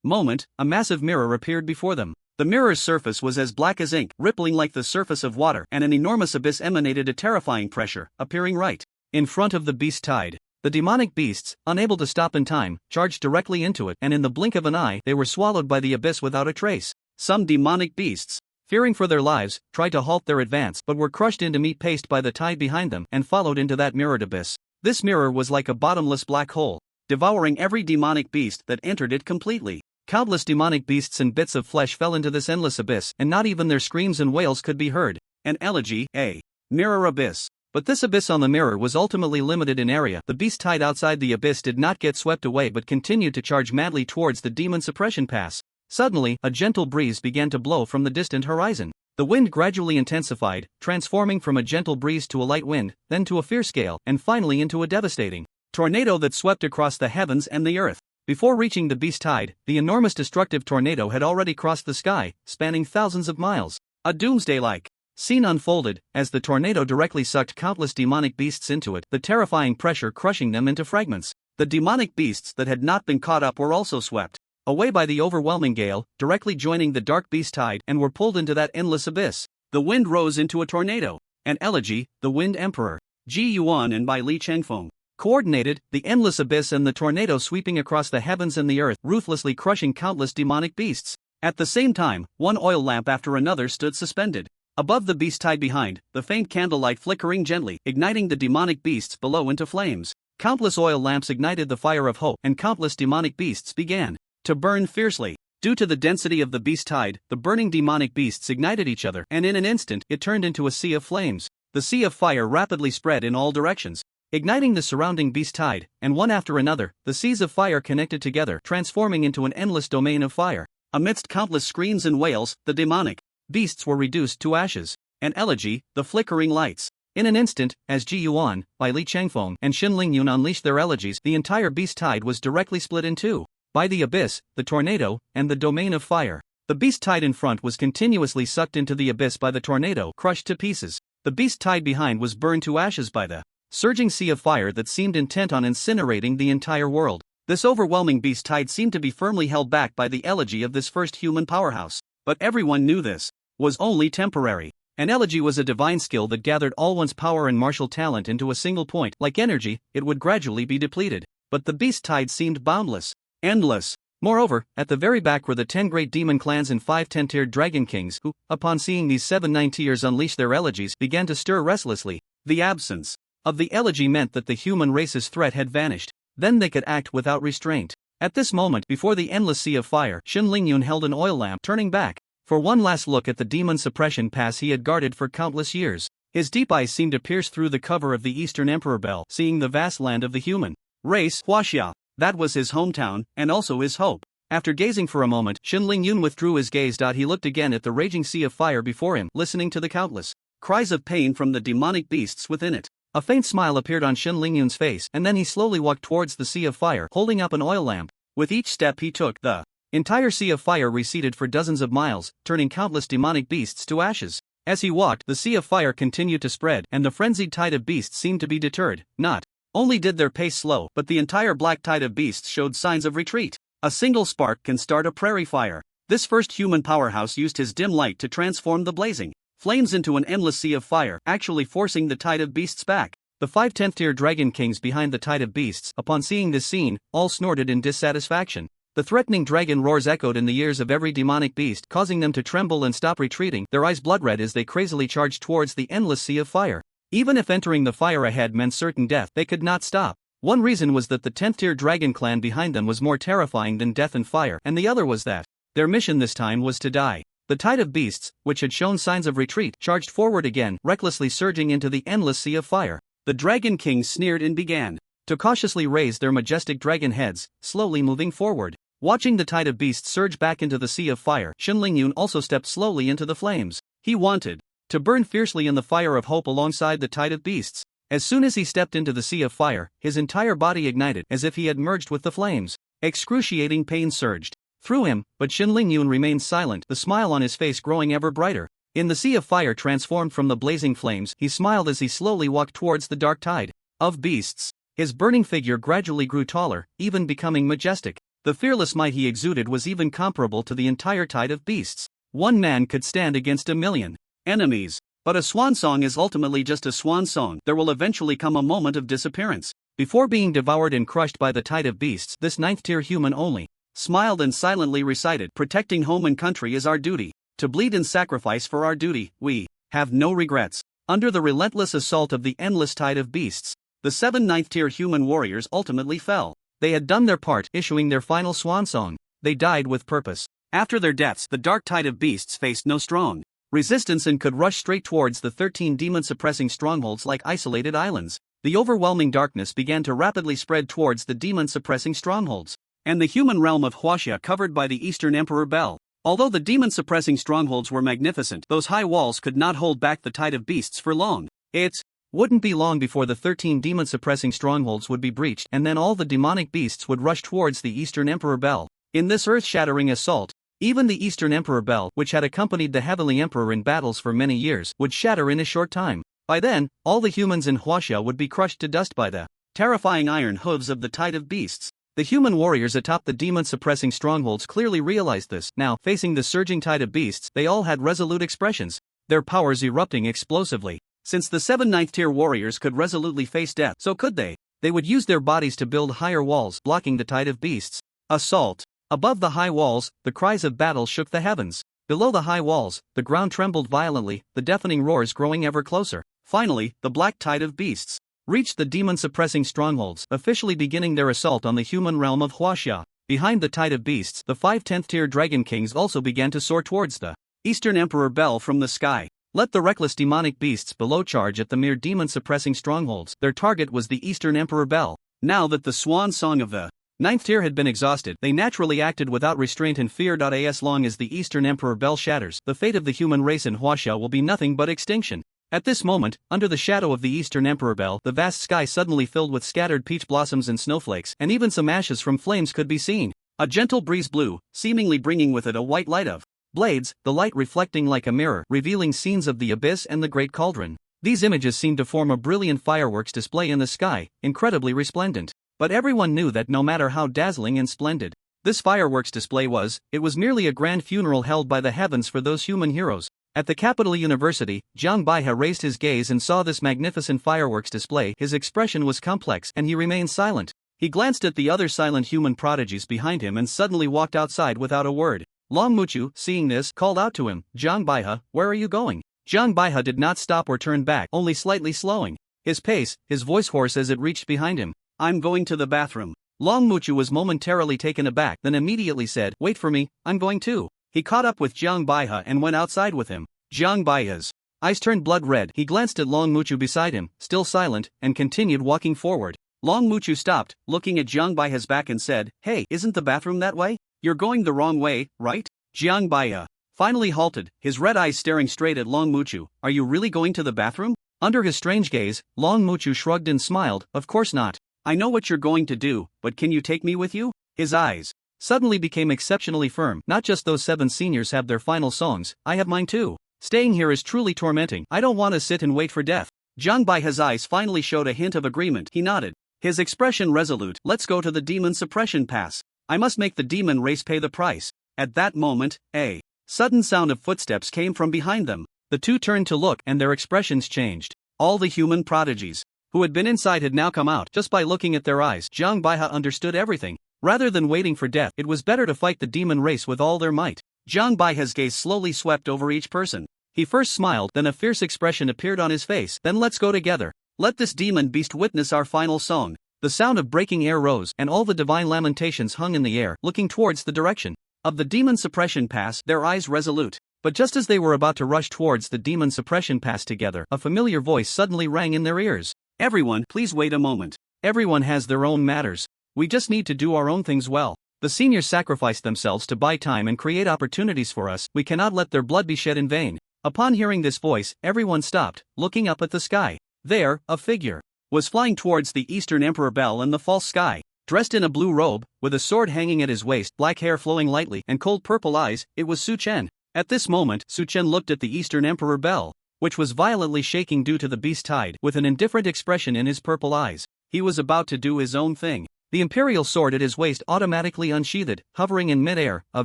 moment, a massive mirror appeared before them. The mirror's surface was as black as ink, rippling like the surface of water, and an enormous abyss emanated a terrifying pressure, appearing right in front of the beast tide. The demonic beasts, unable to stop in time, charged directly into it, and in the blink of an eye, they were swallowed by the abyss without a trace. Some demonic beasts, fearing for their lives, tried to halt their advance but were crushed into meat paste by the tide behind them and followed into that mirrored abyss. This mirror was like a bottomless black hole, devouring every demonic beast that entered it completely. Countless demonic beasts and bits of flesh fell into this endless abyss, and not even their screams and wails could be heard. An elegy, a mirror abyss. But this abyss on the mirror was ultimately limited in area. The beast tide outside the abyss did not get swept away but continued to charge madly towards the demon suppression pass. Suddenly, a gentle breeze began to blow from the distant horizon. The wind gradually intensified, transforming from a gentle breeze to a light wind, then to a fierce gale, and finally into a devastating tornado that swept across the heavens and the earth. Before reaching the beast tide, the enormous destructive tornado had already crossed the sky, spanning thousands of miles. A doomsday-like scene unfolded, as the tornado directly sucked countless demonic beasts into it, the terrifying pressure crushing them into fragments. The demonic beasts that had not been caught up were also swept away by the overwhelming gale, directly joining the dark beast tide, and were pulled into that endless abyss. The wind rose into a tornado. An elegy, the Wind Emperor, Ji Yuan and by Li Chengfeng, coordinated the endless abyss and the tornado sweeping across the heavens and the earth, ruthlessly crushing countless demonic beasts. At the same time, one oil lamp after another stood suspended above the beast tide behind, the faint candlelight flickering gently, igniting the demonic beasts below into flames. Countless oil lamps ignited the fire of hope, and countless demonic beasts began to burn fiercely. Due to the density of the beast tide, the burning demonic beasts ignited each other, and in an instant, it turned into a sea of flames. The sea of fire rapidly spread in all directions, igniting the surrounding beast tide, and one after another, the seas of fire connected together, transforming into an endless domain of fire. Amidst countless screams and wails, the demonic beasts were reduced to ashes. An elegy, the flickering lights. In an instant, as Ji Yuan, Bai Li Chengfeng, and Xin Lingyun unleashed their elegies, the entire beast tide was directly split in two by the abyss, the tornado, and the domain of fire. The beast tide in front was continuously sucked into the abyss by the tornado, crushed to pieces. The beast tide behind was burned to ashes by the surging sea of fire that seemed intent on incinerating the entire world. This overwhelming beast tide seemed to be firmly held back by the elegy of this first human powerhouse. But everyone knew this was only temporary. An elegy was a divine skill that gathered all one's power and martial talent into a single point. Like energy, it would gradually be depleted. But the beast tide seemed boundless, endless. Moreover, at the very back were the 10 great demon clans and 5 10-tiered dragon kings who, upon seeing these 7 9-tiers unleash their elegies, began to stir restlessly. The absence of the elegy meant that the human race's threat had vanished. Then they could act without restraint. At this moment, before the endless sea of fire, Shin Lingyun held an oil lamp, turning back for one last look at the demon suppression pass he had guarded for countless years. His deep eyes seemed to pierce through the cover of the Eastern Emperor Bell, seeing the vast land of the human race, Huaxia. That was his hometown, and also his hope. After gazing for a moment, Shin Lingyun withdrew his gaze. He looked again at the raging sea of fire before him, listening to the countless cries of pain from the demonic beasts within it. A faint smile appeared on Shin Lingyun's face, and then he slowly walked towards the sea of fire, holding up an oil lamp. With each step he took, the entire sea of fire receded for dozens of miles, turning countless demonic beasts to ashes. As he walked, the sea of fire continued to spread, and the frenzied tide of beasts seemed to be deterred. Not only did their pace slow, but the entire black tide of beasts showed signs of retreat. A single spark can start a prairie fire. This first human powerhouse used his dim light to transform the blazing flames into an endless sea of fire, actually forcing the tide of beasts back. The 5 10th-tier dragon kings behind the tide of beasts, upon seeing this scene, all snorted in dissatisfaction. The threatening dragon roars echoed in the ears of every demonic beast, causing them to tremble and stop retreating, their eyes blood-red as they crazily charged towards the endless sea of fire. Even if entering the fire ahead meant certain death, they could not stop. One reason was that the 10th-tier dragon clan behind them was more terrifying than death and fire, and the other was that their mission this time was to die. The tide of beasts, which had shown signs of retreat, charged forward again, recklessly surging into the endless sea of fire. The dragon kings sneered and began to cautiously raise their majestic dragon heads, slowly moving forward. Watching the tide of beasts surge back into the sea of fire, Shin Lingyun also stepped slowly into the flames. He wanted to burn fiercely in the fire of hope alongside the tide of beasts. As soon as he stepped into the sea of fire, his entire body ignited, as if he had merged with the flames. Excruciating pain surged through him, but Shin Lingyun remained silent, the smile on his face growing ever brighter. In the sea of fire transformed from the blazing flames, he smiled as he slowly walked towards the dark tide of beasts. His burning figure gradually grew taller, even becoming majestic. The fearless might he exuded was even comparable to the entire tide of beasts. One man could stand against 1,000,000 enemies. But a swan song is ultimately just a swan song. There will eventually come a moment of disappearance. Before being devoured and crushed by the tide of beasts, this 9th-tier human only smiled and silently recited, "Protecting home and country is our duty. To bleed and sacrifice for our duty, we have no regrets." Under the relentless assault of the endless tide of beasts, the 7 9th-tier human warriors ultimately fell. They had done their part, issuing their final swan song. They died with purpose. After their deaths, the dark tide of beasts faced no strong resistance and could rush straight towards the 13 demon-suppressing strongholds like isolated islands. The overwhelming darkness began to rapidly spread towards the demon-suppressing strongholds, and the human realm of Huaxia covered by the Eastern Emperor Bell. Although the demon-suppressing strongholds were magnificent, those high walls could not hold back the tide of beasts for long. It wouldn't be long before the 13 demon-suppressing strongholds would be breached, and then all the demonic beasts would rush towards the Eastern Emperor Bell. In this earth-shattering assault, even the Eastern Emperor Bell, which had accompanied the Heavenly Emperor in battles for many years, would shatter in a short time. By then, all the humans in Huaxia would be crushed to dust by the terrifying iron hooves of the tide of beasts. The human warriors atop the demon-suppressing strongholds clearly realized this. Now, facing the surging tide of beasts, they all had resolute expressions, their powers erupting explosively. Since the 7 9th-tier warriors could resolutely face death, so could they. They would use their bodies to build higher walls, blocking the tide of beasts. Assault. Above the high walls, the cries of battle shook the heavens. Below the high walls, the ground trembled violently, the deafening roars growing ever closer. Finally, the black tide of beasts reached the demon-suppressing strongholds, officially beginning their assault on the human realm of Huaxia. Behind the tide of beasts, the 5 10th-tier dragon kings also began to soar towards the Eastern Emperor Bell from the sky. Let the reckless demonic beasts below charge at the mere demon-suppressing strongholds. Their target was the Eastern Emperor Bell. Now that the swan song of the 9th tier had been exhausted, they naturally acted without restraint and fear. As long as the Eastern Emperor Bell shatters, the fate of the human race in Huaxia will be nothing but extinction. At this moment, under the shadow of the Eastern Emperor Bell, the vast sky suddenly filled with scattered peach blossoms and snowflakes, and even some ashes from flames could be seen. A gentle breeze blew, seemingly bringing with it a white light of blades, the light reflecting like a mirror, revealing scenes of the abyss and the Great Cauldron. These images seemed to form a brilliant fireworks display in the sky, incredibly resplendent. But everyone knew that no matter how dazzling and splendid this fireworks display was, it was merely a grand funeral held by the heavens for those human heroes. At the capital university, Jiang Baihe raised his gaze and saw this magnificent fireworks display. His expression was complex and he remained silent. He glanced at the other silent human prodigies behind him and suddenly walked outside without a word. Long Muchu, seeing this, called out to him, "Jiang Baihe, where are you going?" Jiang Baihe did not stop or turn back, only slightly slowing his pace, his voice hoarse as it reached behind him. "I'm going to the bathroom." Long Muchu was momentarily taken aback, then immediately said, "Wait for me, I'm going too." He caught up with Jiang Baihe and went outside with him. Jiang Baihe's eyes turned blood red. He glanced at Long Muchu beside him, still silent, and continued walking forward. Long Muchu stopped, looking at Jiang Baihe's back and said, "Hey, isn't the bathroom that way? You're going the wrong way, right?" Jiang Baihe finally halted, his red eyes staring straight at Long Muchu. "Are you really going to the bathroom?" Under his strange gaze, Long Muchu shrugged and smiled, "Of course not. I know what you're going to do, but can you take me with you?" His eyes suddenly became exceptionally firm. "Not just those 7 seniors have their final songs, I have mine too. Staying here is truly tormenting. I don't want to sit and wait for death." Jiang Baihe's eyes finally showed a hint of agreement. He nodded, his expression resolute. "Let's go to the demon suppression pass. I must make the demon race pay the price." At that moment, a sudden sound of footsteps came from behind them. The two turned to look and their expressions changed. All the human prodigies who had been inside had now come out. Just by looking at their eyes, Jiang Baihe understood everything. Rather than waiting for death, it was better to fight the demon race with all their might. Jiang Baihe's gaze slowly swept over each person. He first smiled, then a fierce expression appeared on his face. "Then let's go together. Let this demon beast witness our final song." The sound of breaking air rose, and all the divine lamentations hung in the air, looking towards the direction of the demon suppression pass, their eyes resolute. But just as they were about to rush towards the demon suppression pass together, a familiar voice suddenly rang in their ears. "Everyone, please wait a moment. Everyone has their own matters. We just need to do our own things well. The seniors sacrificed themselves to buy time and create opportunities for us. We cannot let their blood be shed in vain." Upon hearing this voice, everyone stopped, looking up at the sky. There, a figure was flying towards the Eastern Emperor Bell in the false sky. Dressed in a blue robe, with a sword hanging at his waist, black hair flowing lightly, and cold purple eyes, it was Su Chen. At this moment, Su Chen looked at the Eastern Emperor Bell, which was violently shaking due to the beast tide, with an indifferent expression in his purple eyes. He was about to do his own thing. The imperial sword at his waist automatically unsheathed, hovering in mid-air, a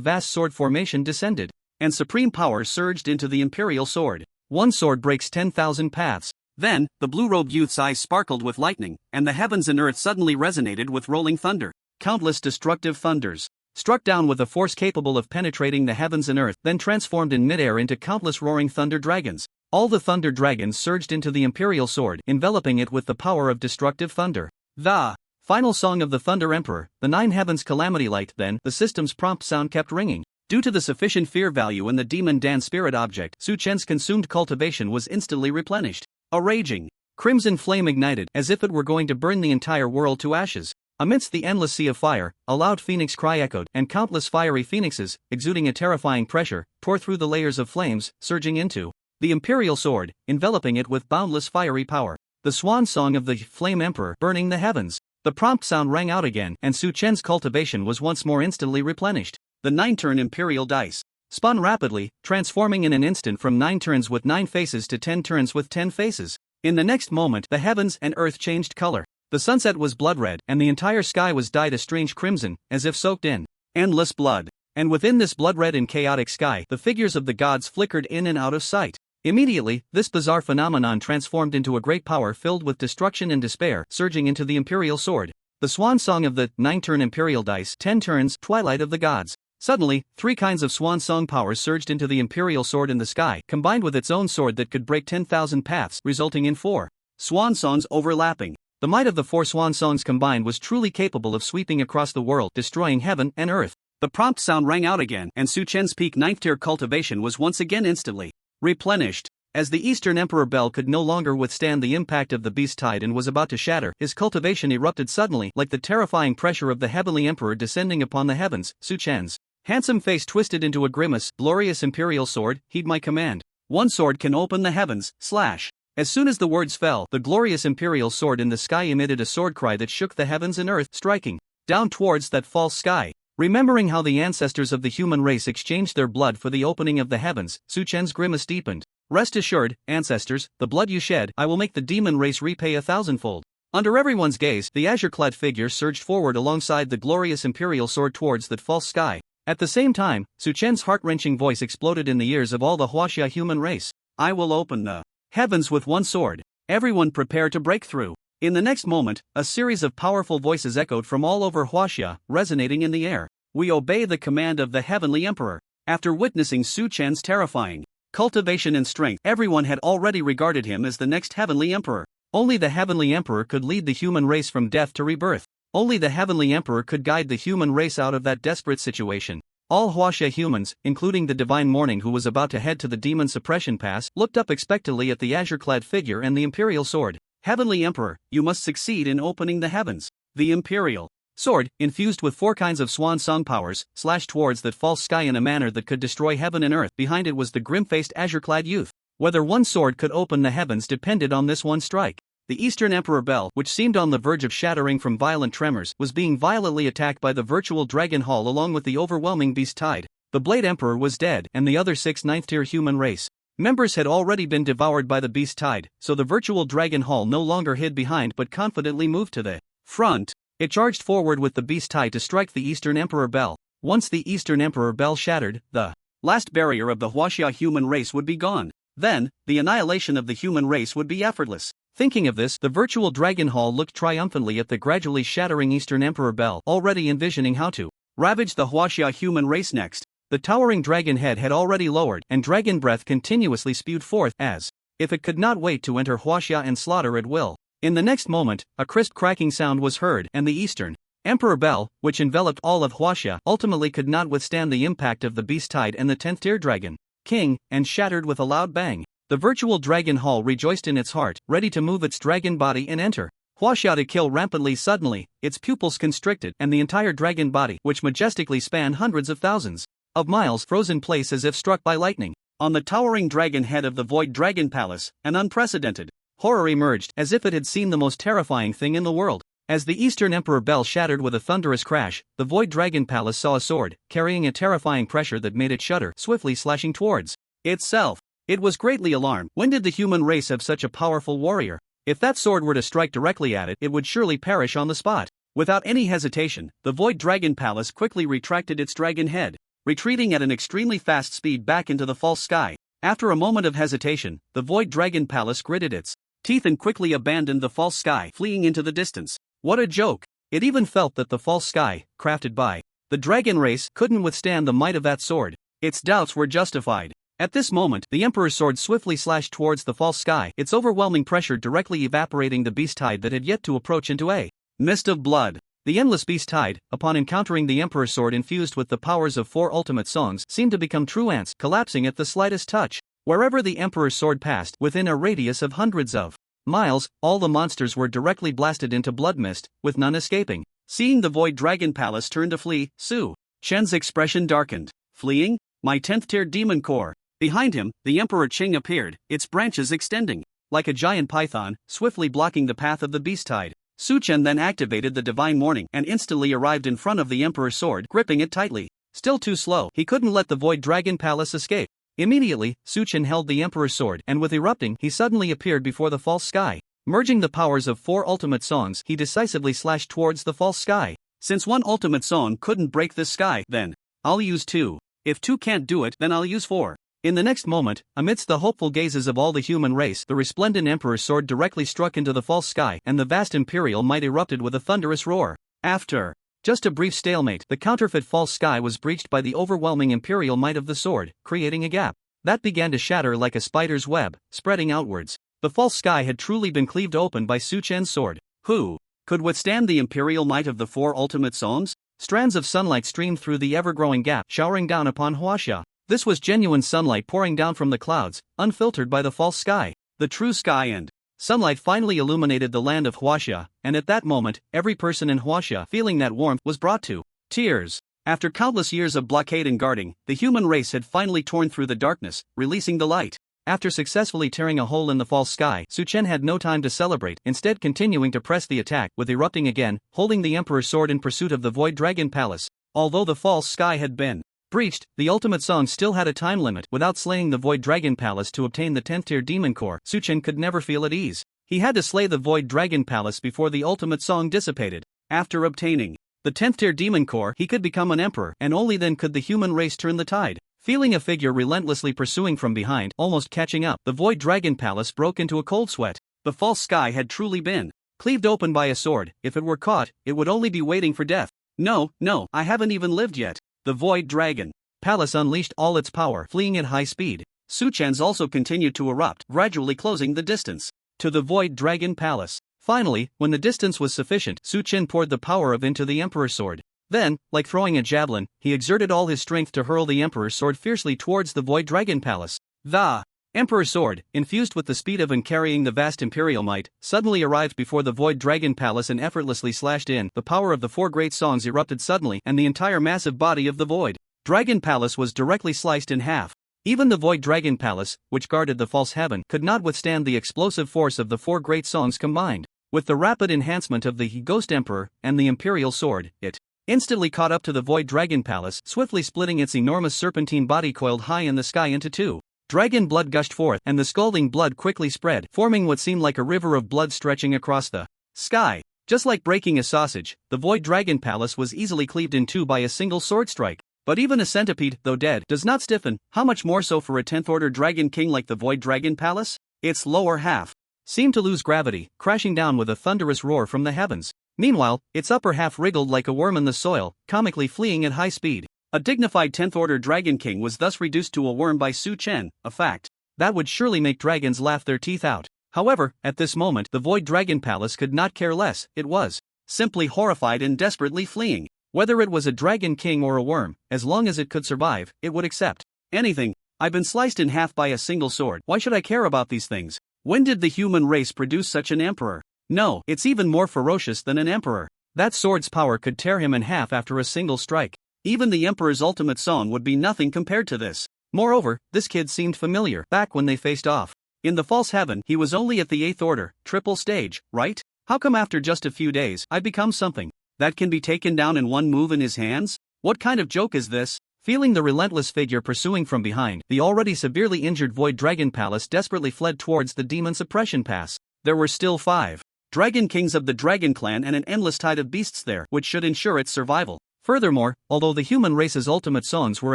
vast sword formation descended, and supreme power surged into the imperial sword. One sword breaks 10,000 paths. Then, the blue-robed youth's eyes sparkled with lightning, and the heavens and earth suddenly resonated with rolling thunder. Countless destructive thunders struck down with a force capable of penetrating the heavens and earth, then transformed in midair into countless roaring thunder dragons. All the thunder dragons surged into the imperial sword, enveloping it with the power of destructive thunder. The final song of the Thunder Emperor, the 9 heavens calamity light. Then, the system's prompt sound kept ringing. Due to the sufficient fear value in the demon Dan spirit object, Su Chen's consumed cultivation was instantly replenished. A raging crimson flame ignited, as if it were going to burn the entire world to ashes. Amidst the endless sea of fire, a loud phoenix cry echoed, and countless fiery phoenixes, exuding a terrifying pressure, tore through the layers of flames, surging into the imperial sword, enveloping it with boundless fiery power. The swan song of the Flame Emperor, burning the heavens. The prompt sound rang out again, and Su Chen's cultivation was once more instantly replenished. The 9-turn imperial dice spun rapidly, transforming in an instant from 9 turns with 9 faces to 10 turns with 10 faces. In the next moment, the heavens and earth changed color. The sunset was blood red, and the entire sky was dyed a strange crimson, as if soaked in endless blood. And within this blood-red and chaotic sky, the figures of the gods flickered in and out of sight. Immediately, this bizarre phenomenon transformed into a great power filled with destruction and despair, surging into the imperial sword. The swan song of the 9-turn imperial dice, 10 turns, twilight of the gods. Suddenly, 3 kinds of swan song powers surged into the imperial sword in the sky, combined with its own sword that could break 10,000 paths, resulting in 4 swan songs overlapping. The might of the 4 swan songs combined was truly capable of sweeping across the world, destroying heaven and earth. The prompt sound rang out again, and Su Chen's peak 9th-tier cultivation was once again instantly replenished. As the Eastern Emperor Bell could no longer withstand the impact of the beast tide and was about to shatter, his cultivation erupted suddenly, like the terrifying pressure of the heavenly emperor descending upon the heavens. Su Chen's handsome face twisted into a grimace. Glorious imperial sword, heed my command. One sword can open the heavens, slash. As soon as the words fell, the glorious imperial sword in the sky emitted a sword cry that shook the heavens and earth, striking down towards that false sky. Remembering how the ancestors of the human race exchanged their blood for the opening of the heavens, Su Chen's grimace deepened. Rest assured, ancestors, the blood you shed, I will make the demon race repay 1,000-fold. Under everyone's gaze, the azure-clad figure surged forward alongside the glorious imperial sword towards that false sky. At the same time, Su Chen's heart-wrenching voice exploded in the ears of all the Huaxia human race. I will open the heavens with one sword. Everyone prepare to break through. In the next moment, a series of powerful voices echoed from all over Huaxia, resonating in the air. We obey the command of the Heavenly Emperor. After witnessing Su Chen's terrifying cultivation and strength, everyone had already regarded him as the next Heavenly Emperor. Only the Heavenly Emperor could lead the human race from death to rebirth. Only the Heavenly Emperor could guide the human race out of that desperate situation. All Huaxia humans, including the Divine Morning who was about to head to the Demon Suppression Pass, looked up expectantly at the azure-clad figure and the Imperial Sword. Heavenly Emperor, you must succeed in opening the heavens. The Imperial Sword, infused with 4 kinds of swan song powers, slashed towards that false sky in a manner that could destroy heaven and earth. Behind it was the grim-faced azure-clad youth. Whether one sword could open the heavens depended on this one strike. The Eastern Emperor Bell, which seemed on the verge of shattering from violent tremors, was being violently attacked by the virtual Dragon Hall along with the overwhelming Beast Tide. The Blade Emperor was dead, and the other 6 ninth-tier human race members had already been devoured by the Beast Tide, so the virtual Dragon Hall no longer hid behind but confidently moved to the front. It charged forward with the Beast Tide to strike the Eastern Emperor Bell. Once the Eastern Emperor Bell shattered, the last barrier of the Huaxia human race would be gone. Then, the annihilation of the human race would be effortless. Thinking of this, the virtual Dragon Hall looked triumphantly at the gradually shattering Eastern Emperor Bell, already envisioning how to ravage the Huaxia human race next. The towering dragon head had already lowered, and dragon breath continuously spewed forth, as if it could not wait to enter Huaxia and slaughter at will. In the next moment, a crisp cracking sound was heard, and the Eastern Emperor Bell, which enveloped all of Huaxia, ultimately could not withstand the impact of the Beast Tide and the 10th-tier dragon king, and shattered with a loud bang. The virtual Dragon Hall rejoiced in its heart, ready to move its dragon body and enter Huaxia to kill rampantly. Suddenly, its pupils constricted, and the entire dragon body, which majestically spanned hundreds of thousands of miles, froze in place as if struck by lightning. On the towering dragon head of the Void Dragon Palace, an unprecedented horror emerged, as if it had seen the most terrifying thing in the world. As the Eastern Emperor Bell shattered with a thunderous crash, the Void Dragon Palace saw a sword, carrying a terrifying pressure that made it shudder, swiftly slashing towards itself. It was greatly alarmed. When did the human race have such a powerful warrior? If that sword were to strike directly at it, it would surely perish on the spot. Without any hesitation, the Void Dragon Palace quickly retracted its dragon head, retreating at an extremely fast speed back into the false sky. After a moment of hesitation, the Void Dragon Palace gritted its teeth and quickly abandoned the false sky, fleeing into the distance. What a joke! It even felt that the false sky, crafted by the dragon race, couldn't withstand the might of that sword. Its doubts were justified. At this moment, the Emperor's sword swiftly slashed towards the false sky, its overwhelming pressure directly evaporating the Beast Tide that had yet to approach into a mist of blood. The endless Beast Tide, upon encountering the Emperor's sword infused with the powers of 4 ultimate songs, seemed to become true ants, collapsing at the slightest touch. Wherever the Emperor's sword passed, within a radius of hundreds of miles, all the monsters were directly blasted into blood mist, with none escaping. Seeing the Void Dragon Palace turn to flee, Su Chen's expression darkened. Fleeing? My 10th-tier demon core. Behind him, the Emperor Qing appeared, its branches extending like a giant python, swiftly blocking the path of the Beast Tide. Su Chen then activated the Divine Morning and instantly arrived in front of the Emperor's sword, gripping it tightly. Still too slow, he couldn't let the Void Dragon Palace escape. Immediately, Su Chen held the Emperor's sword, and with erupting, he suddenly appeared before the false sky. Merging the powers of 4 ultimate songs, he decisively slashed towards the false sky. Since one ultimate song couldn't break this sky, then I'll use 2. If 2 can't do it, then I'll use 4. In the next moment, amidst the hopeful gazes of all the human race, the resplendent Emperor's sword directly struck into the false sky, and the vast imperial might erupted with a thunderous roar. After just a brief stalemate, the counterfeit false sky was breached by the overwhelming imperial might of the sword, creating a gap that began to shatter like a spider's web, spreading outwards. The false sky had truly been cleaved open by Su Chen's sword. Who could withstand the imperial might of the 4 ultimate songs? Strands of sunlight streamed through the ever-growing gap, showering down upon Huaxia. This was genuine sunlight pouring down from the clouds, unfiltered by the false sky. The true sky and sunlight finally illuminated the land of Huaxia, and at that moment, every person in Huaxia feeling that warmth was brought to tears. After countless years of blockade and guarding, the human race had finally torn through the darkness, releasing the light. After successfully tearing a hole in the false sky, Su Chen had no time to celebrate, instead continuing to press the attack, with erupting again, holding the Emperor's sword in pursuit of the Void Dragon Palace. Although the false sky had been breached, the ultimate song still had a time limit. Without slaying the Void Dragon Palace to obtain the 10th tier demon core, Suchen could never feel at ease. He had to slay the Void Dragon Palace before the ultimate song dissipated. After obtaining the 10th tier demon core, he could become an emperor, and only then could the human race turn the tide. Feeling a figure relentlessly pursuing from behind, almost catching up, the Void Dragon Palace broke into a cold sweat. The false sky had truly been cleaved open by a sword. If it were caught, it would only be waiting for death. No, I haven't even lived yet. The Void Dragon Palace unleashed all its power, fleeing at high speed. Suchen's also continued to erupt, gradually closing the distance to the Void Dragon Palace. Finally, when the distance was sufficient, Suchen poured the power of into the Emperor's sword. Then, like throwing a javelin, he exerted all his strength to hurl the Emperor's sword fiercely towards the Void Dragon Palace. The Emperor's sword, infused with the speed of and carrying the vast imperial might, suddenly arrived before the Void Dragon Palace and effortlessly slashed in. The power of the four great songs erupted suddenly, and the entire massive body of the Void Dragon Palace was directly sliced in half. Even the Void Dragon Palace, which guarded the false heaven, could not withstand the explosive force of the four great songs combined. With the rapid enhancement of the Ghost Emperor and the Imperial Sword, it instantly caught up to the Void Dragon Palace, swiftly splitting its enormous serpentine body coiled high in the sky into two. Dragon blood gushed forth, and the scalding blood quickly spread, forming what seemed like a river of blood stretching across the sky. Just like breaking a sausage, the Void Dragon Palace was easily cleaved in two by a single sword strike. But even a centipede, though dead, does not stiffen. How much more so for a 10th order Dragon King like the Void Dragon Palace? Its lower half seemed to lose gravity, crashing down with a thunderous roar from the heavens. Meanwhile, its upper half wriggled like a worm in the soil, comically fleeing at high speed. A dignified 10th order Dragon King was thus reduced to a worm by Suchen, a fact that would surely make dragons laugh their teeth out. However, at this moment, the Void Dragon Palace could not care less. It was simply horrified and desperately fleeing. Whether it was a Dragon King or a worm, as long as it could survive, it would accept anything. I've been sliced in half by a single sword. Why should I care about these things? When did the human race produce such an emperor? No, it's even more ferocious than an emperor. That sword's power could tear him in half after a single strike. Even the emperor's ultimate song would be nothing compared to this. Moreover, this kid seemed familiar. Back when they faced off in the false heaven, he was only at the 8th order, triple stage, right? How come after just a few days, I become something that can be taken down in one move in his hands? What kind of joke is this? Feeling the relentless figure pursuing from behind, the already severely injured Void Dragon Palace desperately fled towards the Demon Suppression Pass. There were still 5 Dragon Kings of the Dragon Clan and an endless tide of beasts there, which should ensure its survival. Furthermore, although the human race's ultimate songs were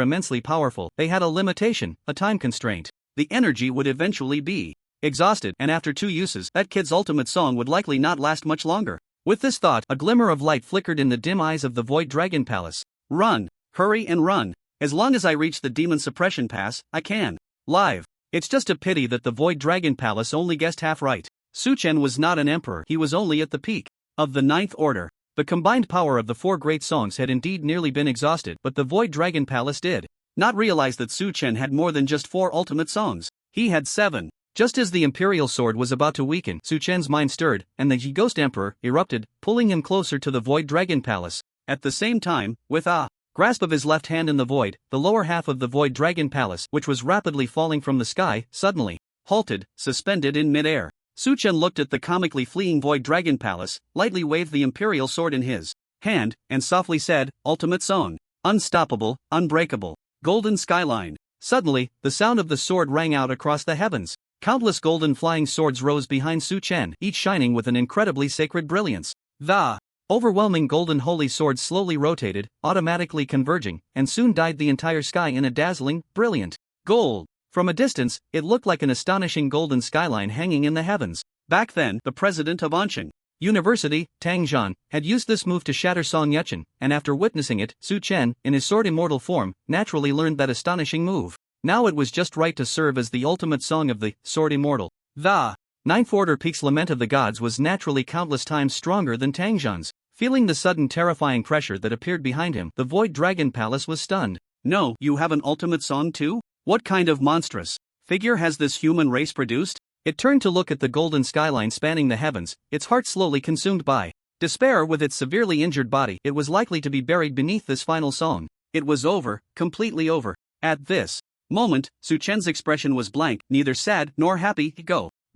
immensely powerful, they had a limitation, a time constraint. The energy would eventually be exhausted, and after 2 uses, that kid's ultimate song would likely not last much longer. With this thought, a glimmer of light flickered in the dim eyes of the Void Dragon Palace. Run! Hurry and run! As long as I reach the Demon Suppression Pass, I can live. It's just a pity that the Void Dragon Palace only guessed half right. Suchen was not an emperor, he was only at the peak of the 9th order. The combined power of the 4 great songs had indeed nearly been exhausted, but the Void Dragon Palace did not realize that Suchen had more than just 4 ultimate songs. He had 7. Just as the Imperial Sword was about to weaken, Suchen's mind stirred, and the Ghost Emperor erupted, pulling him closer to the Void Dragon Palace. At the same time, with a grasp of his left hand in the void, the lower half of the Void Dragon Palace, which was rapidly falling from the sky, suddenly halted, suspended in midair. Suchen looked at the comically fleeing Void Dragon Palace, lightly waved the Imperial Sword in his hand, and softly said, "Ultimate song. Unstoppable, unbreakable. Golden skyline." Suddenly, the sound of the sword rang out across the heavens. Countless golden flying swords rose behind Suchen, each shining with an incredibly sacred brilliance. The overwhelming golden holy sword slowly rotated, automatically converging, and soon dyed the entire sky in a dazzling, brilliant gold. From a distance, it looked like an astonishing golden skyline hanging in the heavens. Back then, the president of Ansheng University, Tang Zhan, had used this move to shatter Song Yuchen, and after witnessing it, Suchen, in his sword immortal form, naturally learned that astonishing move. Now it was just right to serve as the ultimate song of the Sword Immortal. The 9th Order Peak's Lament of the Gods was naturally countless times stronger than Tang Zhan's. Feeling the sudden terrifying pressure that appeared behind him, the Void Dragon Palace was stunned. "No, you have an ultimate song too? What kind of monstrous figure has this human race produced?" It turned to look at the golden skyline spanning the heavens, its heart slowly consumed by despair. With its severely injured body, it was likely to be buried beneath this final song. It was over, completely over. At this moment, Suchen's expression was blank, neither sad nor happy.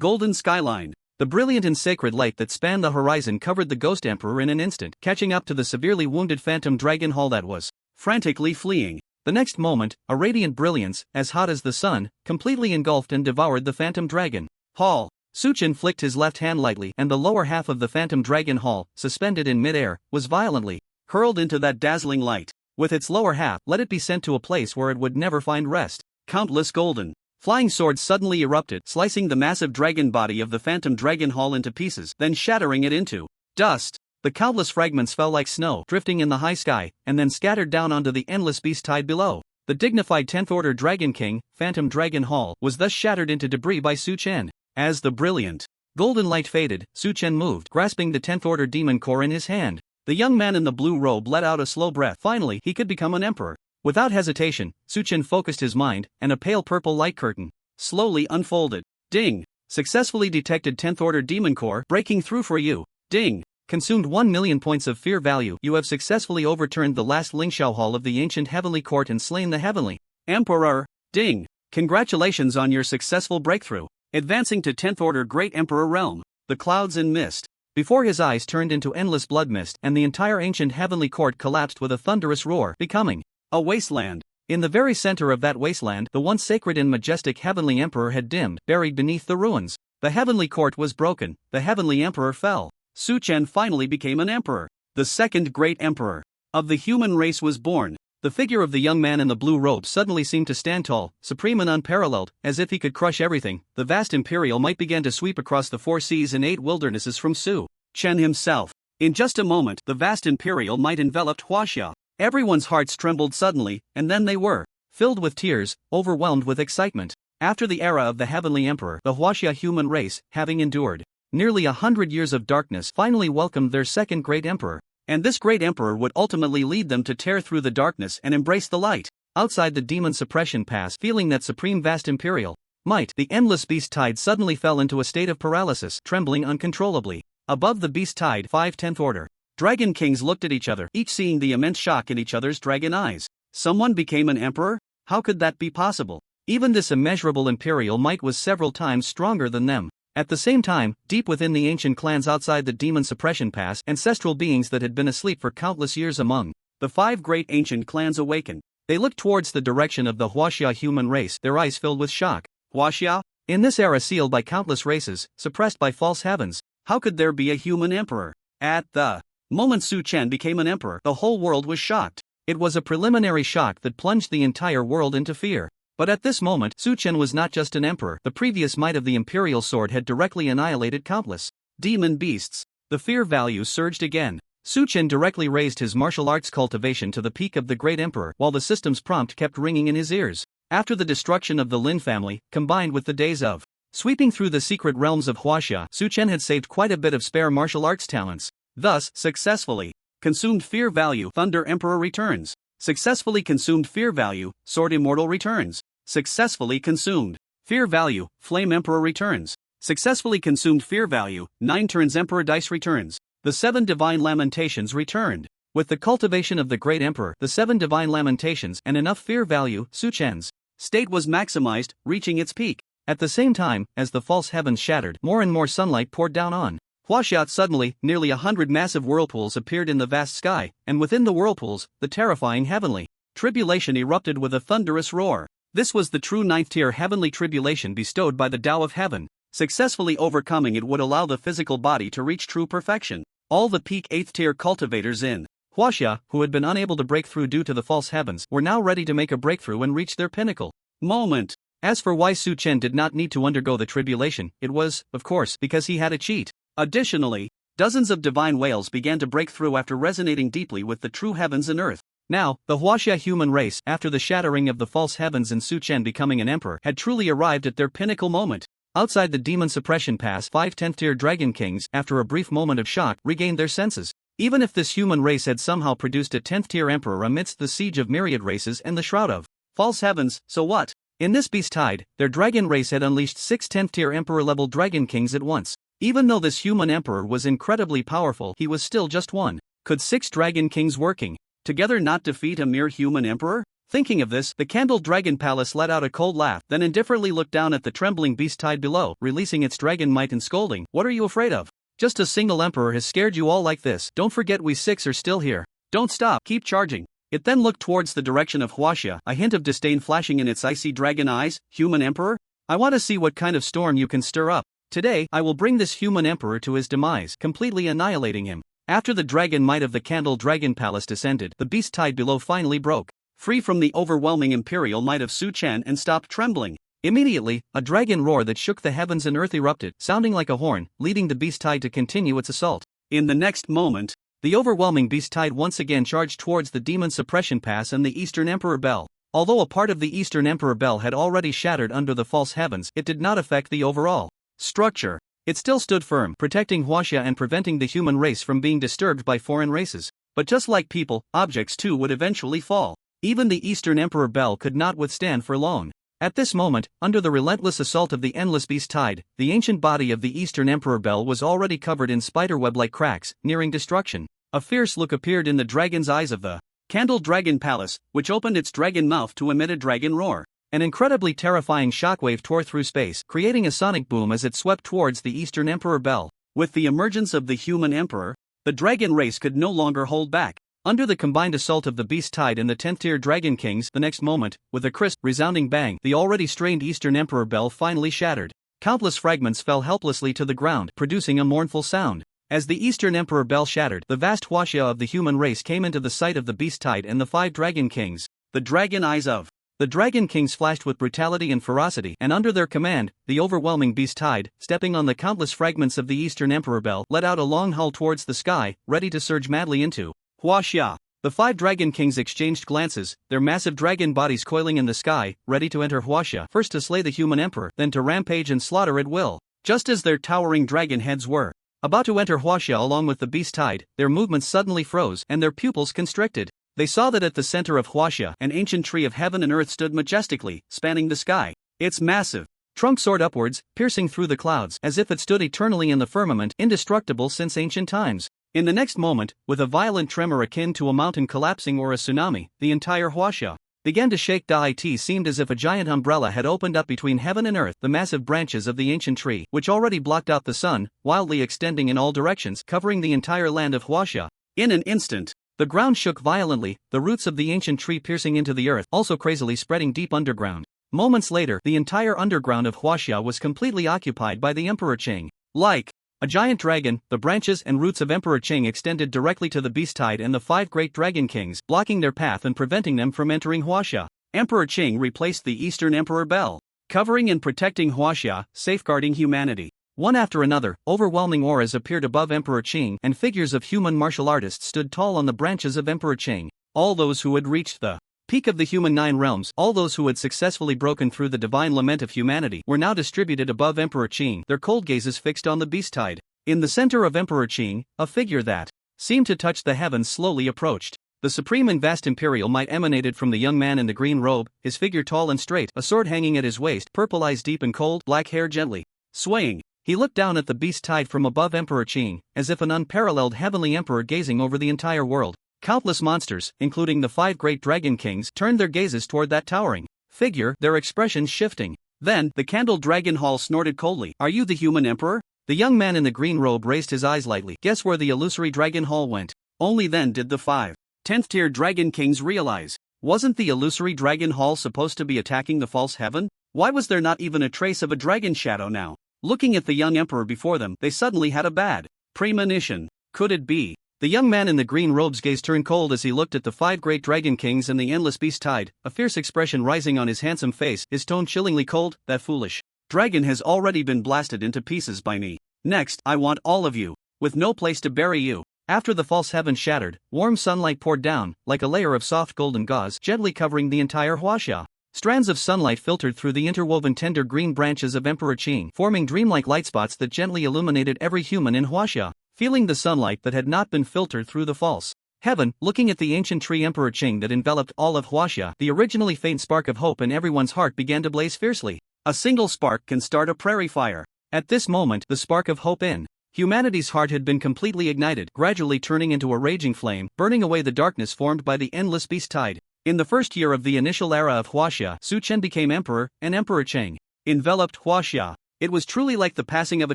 Golden skyline. The The brilliant and sacred light that spanned the horizon covered the Ghost Emperor in an instant, catching up to the severely wounded Phantom Dragon Hall that was frantically fleeing. The next moment, a radiant brilliance, as hot as the sun, completely engulfed and devoured the Phantom Dragon Hall. Suchen flicked his left hand lightly, and the lower half of the Phantom Dragon Hall, suspended in mid-air, was violently hurled into that dazzling light. With its lower half, let it be sent to a place where it would never find rest. Countless golden flying swords suddenly erupted, slicing the massive dragon body of the Phantom Dragon Hall into pieces, then shattering it into dust. The countless fragments fell like snow, drifting in the high sky, and then scattered down onto the endless beast tide below. The dignified 10th Order Dragon King, Phantom Dragon Hall, was thus shattered into debris by Su Chen. As the brilliant golden light faded, Su Chen moved, grasping the 10th Order Demon Core in his hand. The young man in the blue robe let out a slow breath. Finally, he could become an emperor. Without hesitation, Su Chen focused his mind, and a pale purple light curtain slowly unfolded. Ding! Successfully detected 10th Order Demon Core, breaking through for you. Ding! Consumed 1 million points of fear value. You have successfully overturned the last Lingxiao Hall of the ancient heavenly court and slain the heavenly emperor. Ding! Congratulations on your successful breakthrough. Advancing to 10th Order Great Emperor Realm. The clouds and mist before his eyes turned into endless blood mist, and the entire ancient heavenly court collapsed with a thunderous roar, becoming a wasteland. In the very center of that wasteland, the once sacred and majestic heavenly emperor had dimmed, buried beneath the ruins. The heavenly court was broken, the heavenly emperor fell. Su Chen finally became an emperor. The second great emperor of the human race was born. The figure of the young man in the blue robe suddenly seemed to stand tall, supreme and unparalleled, as if he could crush everything. The vast imperial might began to sweep across the 4 seas and 8 wildernesses from Su Chen himself. In just a moment, the vast imperial might enveloped Huaxia. Everyone's hearts trembled suddenly, and then they were filled with tears, overwhelmed with excitement. After the era of the heavenly emperor, the Huaxia human race, having endured nearly 100 years of darkness, finally welcomed their second great emperor. And this great emperor would ultimately lead them to tear through the darkness and embrace the light. Outside the demon suppression pass, feeling that supreme vast imperial might, the endless beast tide suddenly fell into a state of paralysis, trembling uncontrollably. Above the beast tide, 5 10th Order Dragon Kings looked at each other, each seeing the immense shock in each other's dragon eyes. Someone became an emperor? How could that be possible? Even this immeasurable imperial might was several times stronger than them. At the same time, deep within the ancient clans outside the demon suppression pass, ancestral beings that had been asleep for countless years among the 5 great ancient clans awakened. They looked towards the direction of the Huaxia human race, their eyes filled with shock. Huaxia? In this era sealed by countless races, suppressed by false heavens, how could there be a human emperor? At the moment Su Chen became an emperor, the whole world was shocked. It was a preliminary shock that plunged the entire world into fear. But at this moment, Su Chen was not just an emperor. The previous might of the imperial sword had directly annihilated countless demon beasts. The fear value surged again. Su Chen directly raised his martial arts cultivation to the peak of the great emperor, while the system's prompt kept ringing in his ears. After the destruction of the Lin family, combined with the days of sweeping through the secret realms of Huaxia, Su Chen had saved quite a bit of spare martial arts talents. Thus, successfully consumed fear value, Thunder Emperor returns. Successfully consumed fear value, Sword Immortal returns. Successfully consumed fear value, Flame Emperor returns. Successfully consumed fear value, 9 turns Emperor Dice returns. The 7 Divine Lamentations returned. With the cultivation of the Great Emperor, the 7 Divine Lamentations, and enough fear value, Su Chen's state was maximized, reaching its peak. At the same time, as the false heavens shattered, more and more sunlight poured down on Huaxia. Suddenly, nearly 100 massive whirlpools appeared in the vast sky, and within the whirlpools, the terrifying heavenly tribulation erupted with a thunderous roar. This was the true 9th-tier heavenly tribulation bestowed by the Tao of Heaven. Successfully overcoming it would allow the physical body to reach true perfection. All the peak 8th-tier cultivators in Huaxia, who had been unable to break through due to the false heavens, were now ready to make a breakthrough and reach their pinnacle moment. As for why Su Chen did not need to undergo the tribulation, it was, of course, because he had a cheat. Additionally, dozens of divine whales began to break through after resonating deeply with the true heavens and earth. Now, the Huaxia human race, after the shattering of the false heavens and Su Chen becoming an emperor, had truly arrived at their pinnacle moment. Outside the demon suppression pass, 5 10th-tier dragon kings, after a brief moment of shock, regained their senses. Even if this human race had somehow produced a 10th-tier emperor amidst the siege of myriad races and the shroud of false heavens, so what? In this beast tide, their dragon race had unleashed 6 10th-tier emperor-level dragon kings at once. Even though this human emperor was incredibly powerful, he was still just one. Could 6 dragon kings working together not defeat a mere human emperor? Thinking of this, the candled dragon palace let out a cold laugh, then indifferently looked down at the trembling beast tide below, releasing its dragon might and scolding. What are you afraid of? Just a single emperor has scared you all like this. Don't forget we six are still here. Don't stop, keep charging. It then looked towards the direction of Huaxia, a hint of disdain flashing in its icy dragon eyes. Human emperor? I want to see what kind of storm you can stir up. Today, I will bring this human emperor to his demise, completely annihilating him. After the dragon might of the candled dragon palace descended, the beast tide below finally broke free from the overwhelming imperial might of Su Chen and stopped trembling. Immediately, a dragon roar that shook the heavens and earth erupted, sounding like a horn, leading the beast tide to continue its assault. In the next moment, the overwhelming beast tide once again charged towards the demon suppression pass and the Eastern Emperor Bell. Although a part of the Eastern Emperor Bell had already shattered under the false heavens, it did not affect the overall structure. It still stood firm, protecting Huaxia and preventing the human race from being disturbed by foreign races. But just like people, objects too would eventually fall. Even the Eastern Emperor Bell could not withstand for long. At this moment, under the relentless assault of the endless beast tide, the ancient body of the Eastern Emperor Bell was already covered in spiderweb-like cracks, nearing destruction. A fierce look appeared in the dragon's eyes of the candled dragon palace, which opened its dragon mouth to emit a dragon roar. An incredibly terrifying shockwave tore through space, creating a sonic boom as it swept towards the Eastern Emperor Bell. With the emergence of the human emperor, the dragon race could no longer hold back. Under the combined assault of the beast tide and the 10th-tier dragon kings, the next moment, with a crisp, resounding bang, the already strained Eastern Emperor Bell finally shattered. Countless fragments fell helplessly to the ground, producing a mournful sound. As the Eastern Emperor Bell shattered, the vast Huaxia of the human race came into the sight of the beast tide and the 5 dragon kings. The dragon eyes of the dragon kings flashed with brutality and ferocity, and under their command, the overwhelming beast tide, stepping on the countless fragments of the Eastern Emperor Bell, let out a long howl towards the sky, ready to surge madly into Huaxia. The 5 dragon kings exchanged glances, their massive dragon bodies coiling in the sky, ready to enter Huaxia, first to slay the human emperor, then to rampage and slaughter at will. Just as their towering dragon heads were about to enter Huaxia along with the beast tide, their movements suddenly froze and their pupils constricted. They saw that at the center of Huaxia, an ancient tree of heaven and earth stood majestically, spanning the sky. Its massive trunk soared upwards, piercing through the clouds, as if it stood eternally in the firmament, indestructible since ancient times. In the next moment, with a violent tremor akin to a mountain collapsing or a tsunami, the entire Huaxia began to shake. It seemed as if a giant umbrella had opened up between heaven and earth. The massive branches of the ancient tree, which already blocked out the sun, wildly extending in all directions, covering the entire land of Huaxia. In an instant, the ground shook violently, the roots of the ancient tree piercing into the earth, also crazily spreading deep underground. Moments later, the entire underground of Huaxia was completely occupied by the Emperor Qing. Like a giant dragon, the branches and roots of Emperor Qing extended directly to the beast tide and the 5 great dragon kings, blocking their path and preventing them from entering Huaxia. Emperor Qing replaced the Eastern Emperor Bell, covering and protecting Huaxia, safeguarding humanity. One after another, overwhelming auras appeared above Emperor Qing, and figures of human martial artists stood tall on the branches of Emperor Qing. All those who had reached the peak of the human 9 realms, all those who had successfully broken through the divine lament of humanity, were now distributed above Emperor Qing, their cold gazes fixed on the beast tide. In the center of Emperor Qing, a figure that seemed to touch the heavens slowly approached. The supreme and vast imperial might emanated from the young man in the green robe, his figure tall and straight, a sword hanging at his waist, purple eyes deep and cold, black hair gently swaying. He looked down at the beast tide from above Emperor Qing, as if an unparalleled heavenly emperor gazing over the entire world. Countless monsters, including the 5 great dragon kings, turned their gazes toward that towering figure, their expressions shifting. Then, the candled dragon hall snorted coldly. Are you the human emperor? The young man in the green robe raised his eyes lightly. Guess where the illusory dragon hall went? Only then did the 5 10th-tier dragon kings realize. Wasn't the illusory dragon hall supposed to be attacking the false heaven? Why was there not even a trace of a dragon shadow now? Looking at the young emperor before them, they suddenly had a bad premonition. Could it be? The young man in the green robe's gaze turned cold as he looked at the 5 great dragon kings and the endless beast tide, a fierce expression rising on his handsome face, his tone chillingly cold. That foolish dragon has already been blasted into pieces by me. Next, I want all of you, with no place to bury you. After the false heaven shattered, warm sunlight poured down, like a layer of soft golden gauze, gently covering the entire Huaxia. Strands of sunlight filtered through the interwoven tender green branches of Emperor Qing, forming dreamlike light spots that gently illuminated every human in Huaxia. Feeling the sunlight that had not been filtered through the false heaven, looking at the ancient tree Emperor Qing that enveloped all of Huaxia, the originally faint spark of hope in everyone's heart began to blaze fiercely. A single spark can start a prairie fire. At this moment, the spark of hope in humanity's heart had been completely ignited, gradually turning into a raging flame, burning away the darkness formed by the endless beast tide. In the first year of the initial era of Huaxia, Su Chen became emperor, and Emperor Cheng enveloped Huaxia. It was truly like the passing of a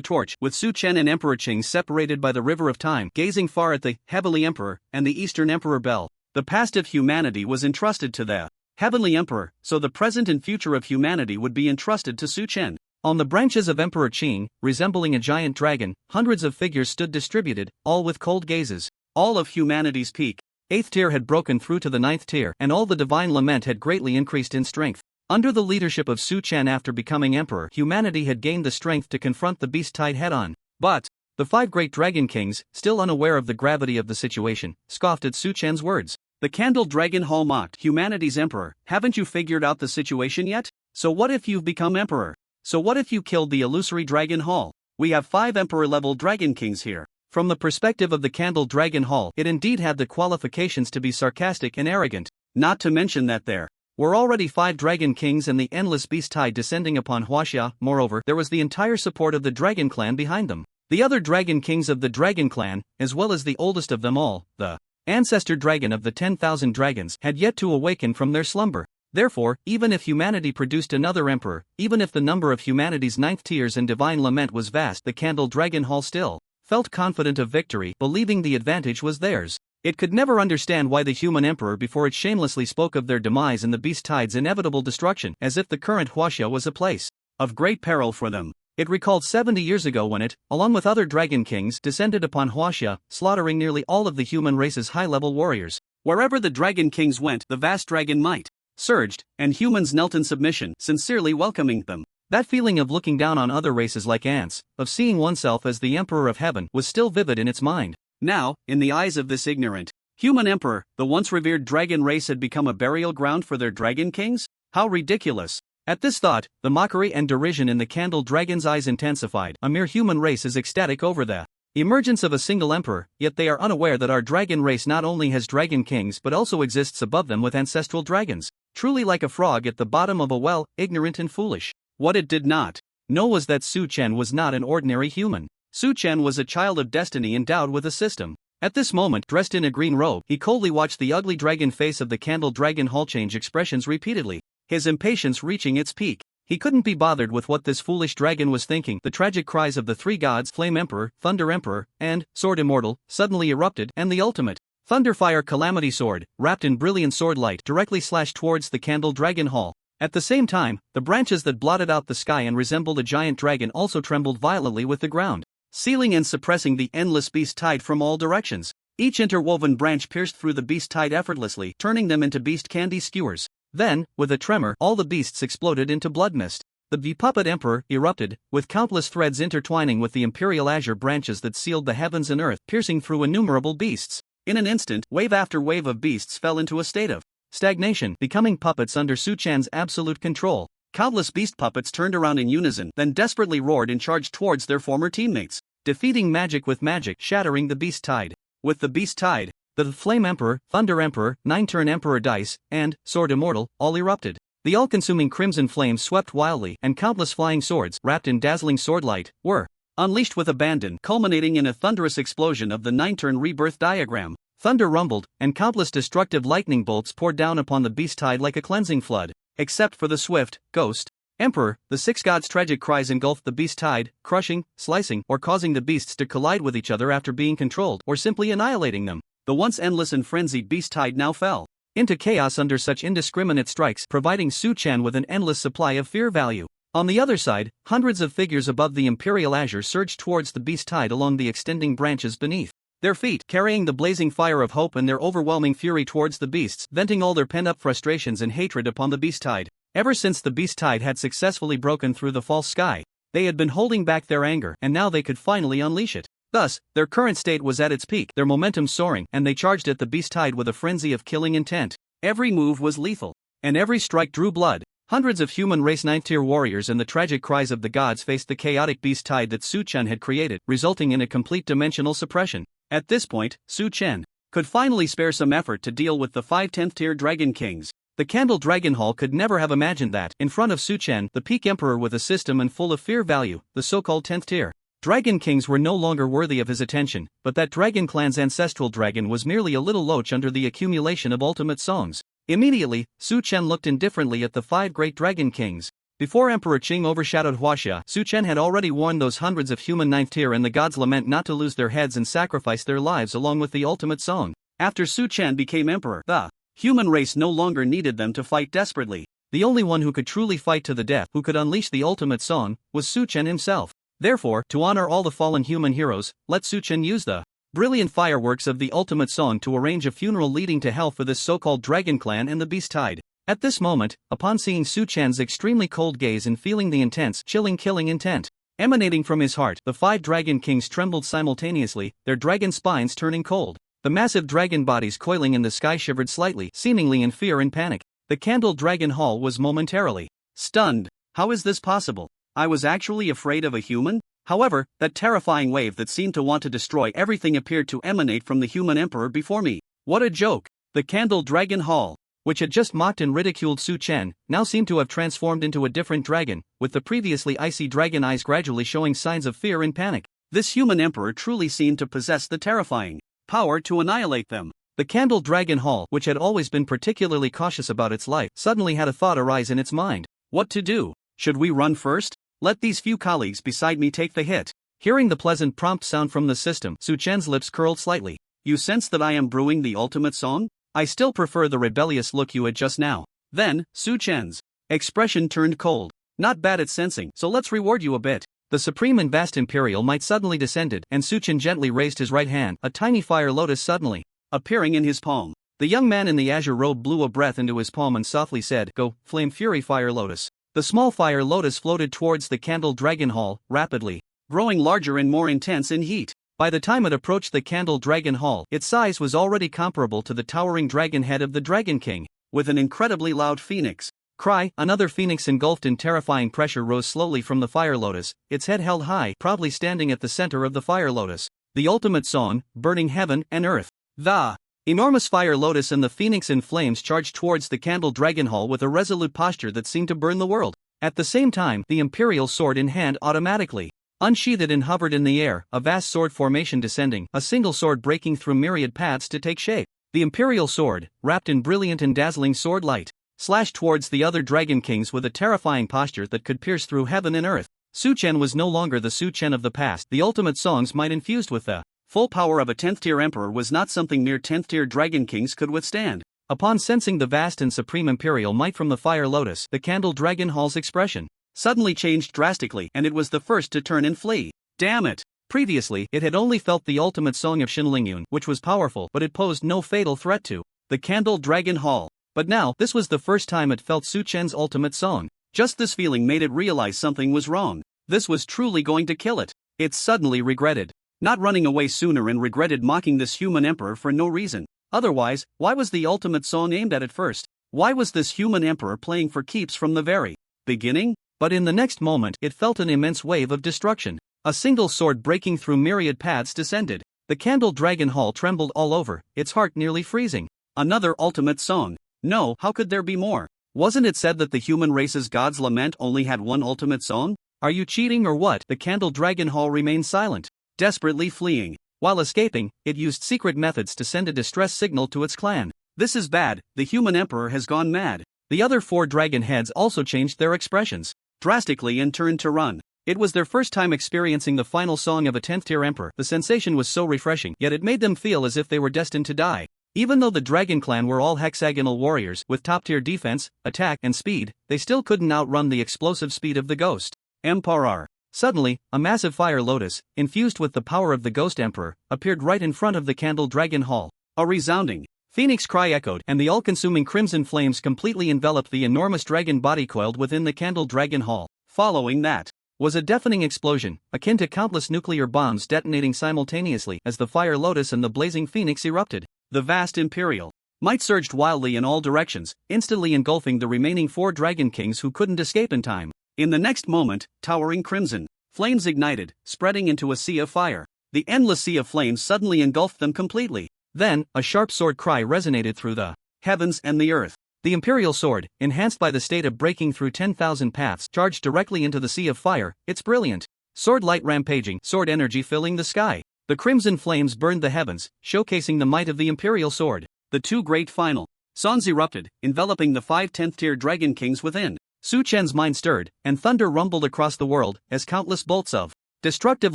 torch, with Su Chen and Emperor Cheng separated by the river of time, gazing far at the Heavenly Emperor and the Eastern Emperor Bel. The past of humanity was entrusted to the Heavenly Emperor, so the present and future of humanity would be entrusted to Su Chen. On the branches of Emperor Qing, resembling a giant dragon, hundreds of figures stood distributed, all with cold gazes. All of humanity's peak, 8th tier had broken through to the 9th tier, and all the divine lament had greatly increased in strength. Under the leadership of Su Chen after becoming emperor, humanity had gained the strength to confront the beast tide head-on. But the 5 great dragon kings, still unaware of the gravity of the situation, scoffed at Su Chen's words. The Candle Dragon Hall mocked humanity's emperor. Haven't you figured out the situation yet? So what if you've become emperor? So what if you killed the illusory Dragon Hall? We have 5 emperor-level dragon kings here. From the perspective of the Candle Dragon Hall, it indeed had the qualifications to be sarcastic and arrogant. Not to mention that there were already 5 dragon kings and the endless beast tide descending upon Huaxia. Moreover, there was the entire support of the dragon clan behind them. The other dragon kings of the dragon clan, as well as the oldest of them all, the ancestor dragon of the 10,000 dragons, had yet to awaken from their slumber. Therefore, even if humanity produced another emperor, even if the number of humanity's 9th tiers and divine lament was vast, the Candle Dragon Hall still felt confident of victory, believing the advantage was theirs. It could never understand why the human emperor before it shamelessly spoke of their demise and the beast tide's inevitable destruction, as if the current Huaxia was a place of great peril for them. It recalled 70 years ago when it, along with other dragon kings, descended upon Huaxia, slaughtering nearly all of the human race's high-level warriors. Wherever the dragon kings went, the vast dragon might surged, and humans knelt in submission, sincerely welcoming them. That feeling of looking down on other races like ants, of seeing oneself as the emperor of heaven, was still vivid in its mind. Now, in the eyes of this ignorant human emperor, the once revered dragon race had become a burial ground for their dragon kings? How ridiculous! At this thought, the mockery and derision in the Candle Dragon's eyes intensified. A mere human race is ecstatic over the emergence of a single emperor, yet they are unaware that our dragon race not only has dragon kings but also exists above them with ancestral dragons. Truly like a frog at the bottom of a well, ignorant and foolish. What it did not know was that Su Chen was not an ordinary human. Su Chen was a child of destiny endowed with a system. At this moment, dressed in a green robe, he coldly watched the ugly dragon face of the Candle Dragon Hall change expressions repeatedly, his impatience reaching its peak. He couldn't be bothered with what this foolish dragon was thinking. The tragic cries of the 3 gods, Flame Emperor, Thunder Emperor, and Sword Immortal, suddenly erupted, and the ultimate Thunderfire Calamity Sword, wrapped in brilliant sword light, directly slashed towards the Candle Dragon Hall. At the same time, the branches that blotted out the sky and resembled a giant dragon also trembled violently with the ground, sealing and suppressing the endless beast tide from all directions. Each interwoven branch pierced through the beast tide effortlessly, turning them into beast candy skewers. Then, with a tremor, all the beasts exploded into blood mist. The puppet emperor erupted, with countless threads intertwining with the imperial azure branches that sealed the heavens and earth, piercing through innumerable beasts. In an instant, wave after wave of beasts fell into a state of stagnation, becoming puppets under Su Chen's absolute control. Countless beast puppets turned around in unison, then desperately roared and charged towards their former teammates, defeating magic with magic, shattering the beast tide. With the beast tide, the Flame Emperor, Thunder Emperor, 9-turn Emperor Dice, and Sword Immortal all erupted. The all-consuming crimson flames swept wildly, and countless flying swords, wrapped in dazzling swordlight, were unleashed with abandon, culminating in a thunderous explosion of the 9-turn rebirth diagram. Thunder rumbled, and countless destructive lightning bolts poured down upon the beast tide like a cleansing flood. Except for the swift, ghost Emperor, the 6 gods' tragic cries engulfed the beast tide, crushing, slicing, or causing the beasts to collide with each other after being controlled, or simply annihilating them. The once endless and frenzied beast tide now fell into chaos under such indiscriminate strikes, providing Su Chen with an endless supply of fear value. On the other side, hundreds of figures above the imperial azure surged towards the beast tide along the extending branches beneath their feet, carrying the blazing fire of hope and their overwhelming fury towards the beasts, venting all their pent-up frustrations and hatred upon the beast tide. Ever since the beast tide had successfully broken through the false sky, they had been holding back their anger, and now they could finally unleash it. Thus, their current state was at its peak, their momentum soaring, and they charged at the beast tide with a frenzy of killing intent. Every move was lethal, and every strike drew blood. Hundreds of human race 9th-tier warriors and the tragic cries of the gods faced the chaotic beast tide that Su Chen had created, resulting in a complete dimensional suppression. At this point, Su Chen could finally spare some effort to deal with the 5 10th-tier dragon kings. The Candle Dragon Hall could never have imagined that, in front of Su Chen, the peak emperor with a system and full of fear value, the so-called 10th tier dragon kings were no longer worthy of his attention, but that dragon clan's ancestral dragon was merely a little loach under the accumulation of ultimate songs. Immediately, Su Chen looked indifferently at the 5 great dragon kings. Before Emperor Qing overshadowed Huaxia, Su Chen had already warned those hundreds of human ninth tier and the gods lament not to lose their heads and sacrifice their lives along with the ultimate song. After Su Chen became emperor, the human race no longer needed them to fight desperately. The only one who could truly fight to the death, who could unleash the ultimate song, was Su Chen himself. Therefore, to honor all the fallen human heroes, let Su Chen use the brilliant fireworks of the ultimate song to arrange a funeral leading to hell for this so-called dragon clan and the beast tide. At this moment, upon seeing Su Chen's extremely cold gaze and feeling the intense, chilling killing intent emanating from his heart, the 5 dragon kings trembled simultaneously, their dragon spines turning cold. The massive dragon bodies coiling in the sky shivered slightly, seemingly in fear and panic. The Candle Dragon Hall was momentarily stunned. How is this possible? I was actually afraid of a human? However, that terrifying wave that seemed to want to destroy everything appeared to emanate from the human emperor before me. What a joke! The Candle Dragon Hall, which had just mocked and ridiculed Su Chen, now seemed to have transformed into a different dragon, with the previously icy dragon eyes gradually showing signs of fear and panic. This human emperor truly seemed to possess the terrifying power to annihilate them. The Candle Dragon Hall, which had always been particularly cautious about its life, suddenly had a thought arise in its mind. What to do? Should we run first? Let these few colleagues beside me take the hit. Hearing the pleasant prompt sound from the system, Su Chen's lips curled slightly. You sense that I am brewing the ultimate song? I still prefer the rebellious look you had just now. Then, Su Chen's expression turned cold. Not bad at sensing, so let's reward you a bit. The supreme and vast imperial might suddenly descended, and Su Chen gently raised his right hand, a tiny fire lotus suddenly appearing in his palm. The young man in the azure robe blew a breath into his palm and softly said, Go, Flame Fury Fire Lotus. The small fire lotus floated towards the Candle Dragon Hall, rapidly growing larger and more intense in heat. By the time it approached the Candle Dragon Hall, its size was already comparable to the towering dragon head of the Dragon King. With an incredibly loud phoenix cry, another phoenix engulfed in terrifying pressure rose slowly from the fire lotus, its head held high, proudly standing at the center of the fire lotus. The ultimate song, burning heaven and earth. The enormous fire lotus and the phoenix in flames charged towards the Candle Dragon Hall with a resolute posture that seemed to burn the world. At the same time, the imperial sword in hand automatically unsheathed and hovered in the air, a vast sword formation descending, a single sword breaking through myriad paths to take shape. The imperial sword, wrapped in brilliant and dazzling sword light, slashed towards the other dragon kings with a terrifying posture that could pierce through heaven and earth. Su Chen was no longer the Su Chen of the past. The ultimate songs might infused with the full power of a 10th tier emperor was not something mere 10th tier dragon kings could withstand. Upon sensing the vast and supreme imperial might from the fire lotus, the Candle Dragon Hall's expression suddenly changed drastically, and it was the first to turn and flee. Damn it! Previously, it had only felt the ultimate song of Xinlingyun, which was powerful, but it posed no fatal threat to the Candle Dragon Hall. But now, this was the first time it felt Su Chen's ultimate song. Just this feeling made it realize something was wrong. This was truly going to kill it. It suddenly regretted not running away sooner and regretted mocking this human emperor for no reason. Otherwise, why was the ultimate song aimed at it first? Why was this human emperor playing for keeps from the very beginning? But in the next moment, it felt an immense wave of destruction. A single sword breaking through myriad paths descended. The Candle Dragon Hall trembled all over, its heart nearly freezing. Another ultimate song. No, how could there be more? Wasn't it said that the human race's gods lament only had one ultimate song? Are you cheating or what? The Candle Dragon Hall remained silent, desperately fleeing. While escaping, it used secret methods to send a distress signal to its clan. This is bad, the human emperor has gone mad. The other 4 dragon heads also changed their expressions drastically and turned to run. It was their first time experiencing the final song of a 10th tier emperor. The sensation was so refreshing, yet it made them feel as if they were destined to die. Even though the Dragon Clan were all hexagonal warriors with top-tier defense, attack, and speed, they still couldn't outrun the explosive speed of the Ghost Emperor. Suddenly, a massive fire lotus, infused with the power of the Ghost Emperor, appeared right in front of the Candle Dragon Hall. A resounding phoenix cry echoed, and the all-consuming crimson flames completely enveloped the enormous dragon body coiled within the Candle Dragon Hall. Following that was a deafening explosion, akin to countless nuclear bombs detonating simultaneously as the fire lotus and the blazing phoenix erupted. The vast imperial might surged wildly in all directions, instantly engulfing the remaining 4 dragon kings who couldn't escape in time. In the next moment, towering crimson flames ignited, spreading into a sea of fire. The endless sea of flames suddenly engulfed them completely. Then, a sharp sword cry resonated through the heavens and the earth. The imperial sword, enhanced by the state of breaking through 10,000 paths, charged directly into the sea of fire, its brilliant sword light rampaging, sword energy filling the sky. The crimson flames burned the heavens, showcasing the might of the imperial sword. The 2 great final Songs erupted, enveloping the 5 10th-tier Dragon Kings within. Su Chen's mind stirred, and thunder rumbled across the world as countless bolts of destructive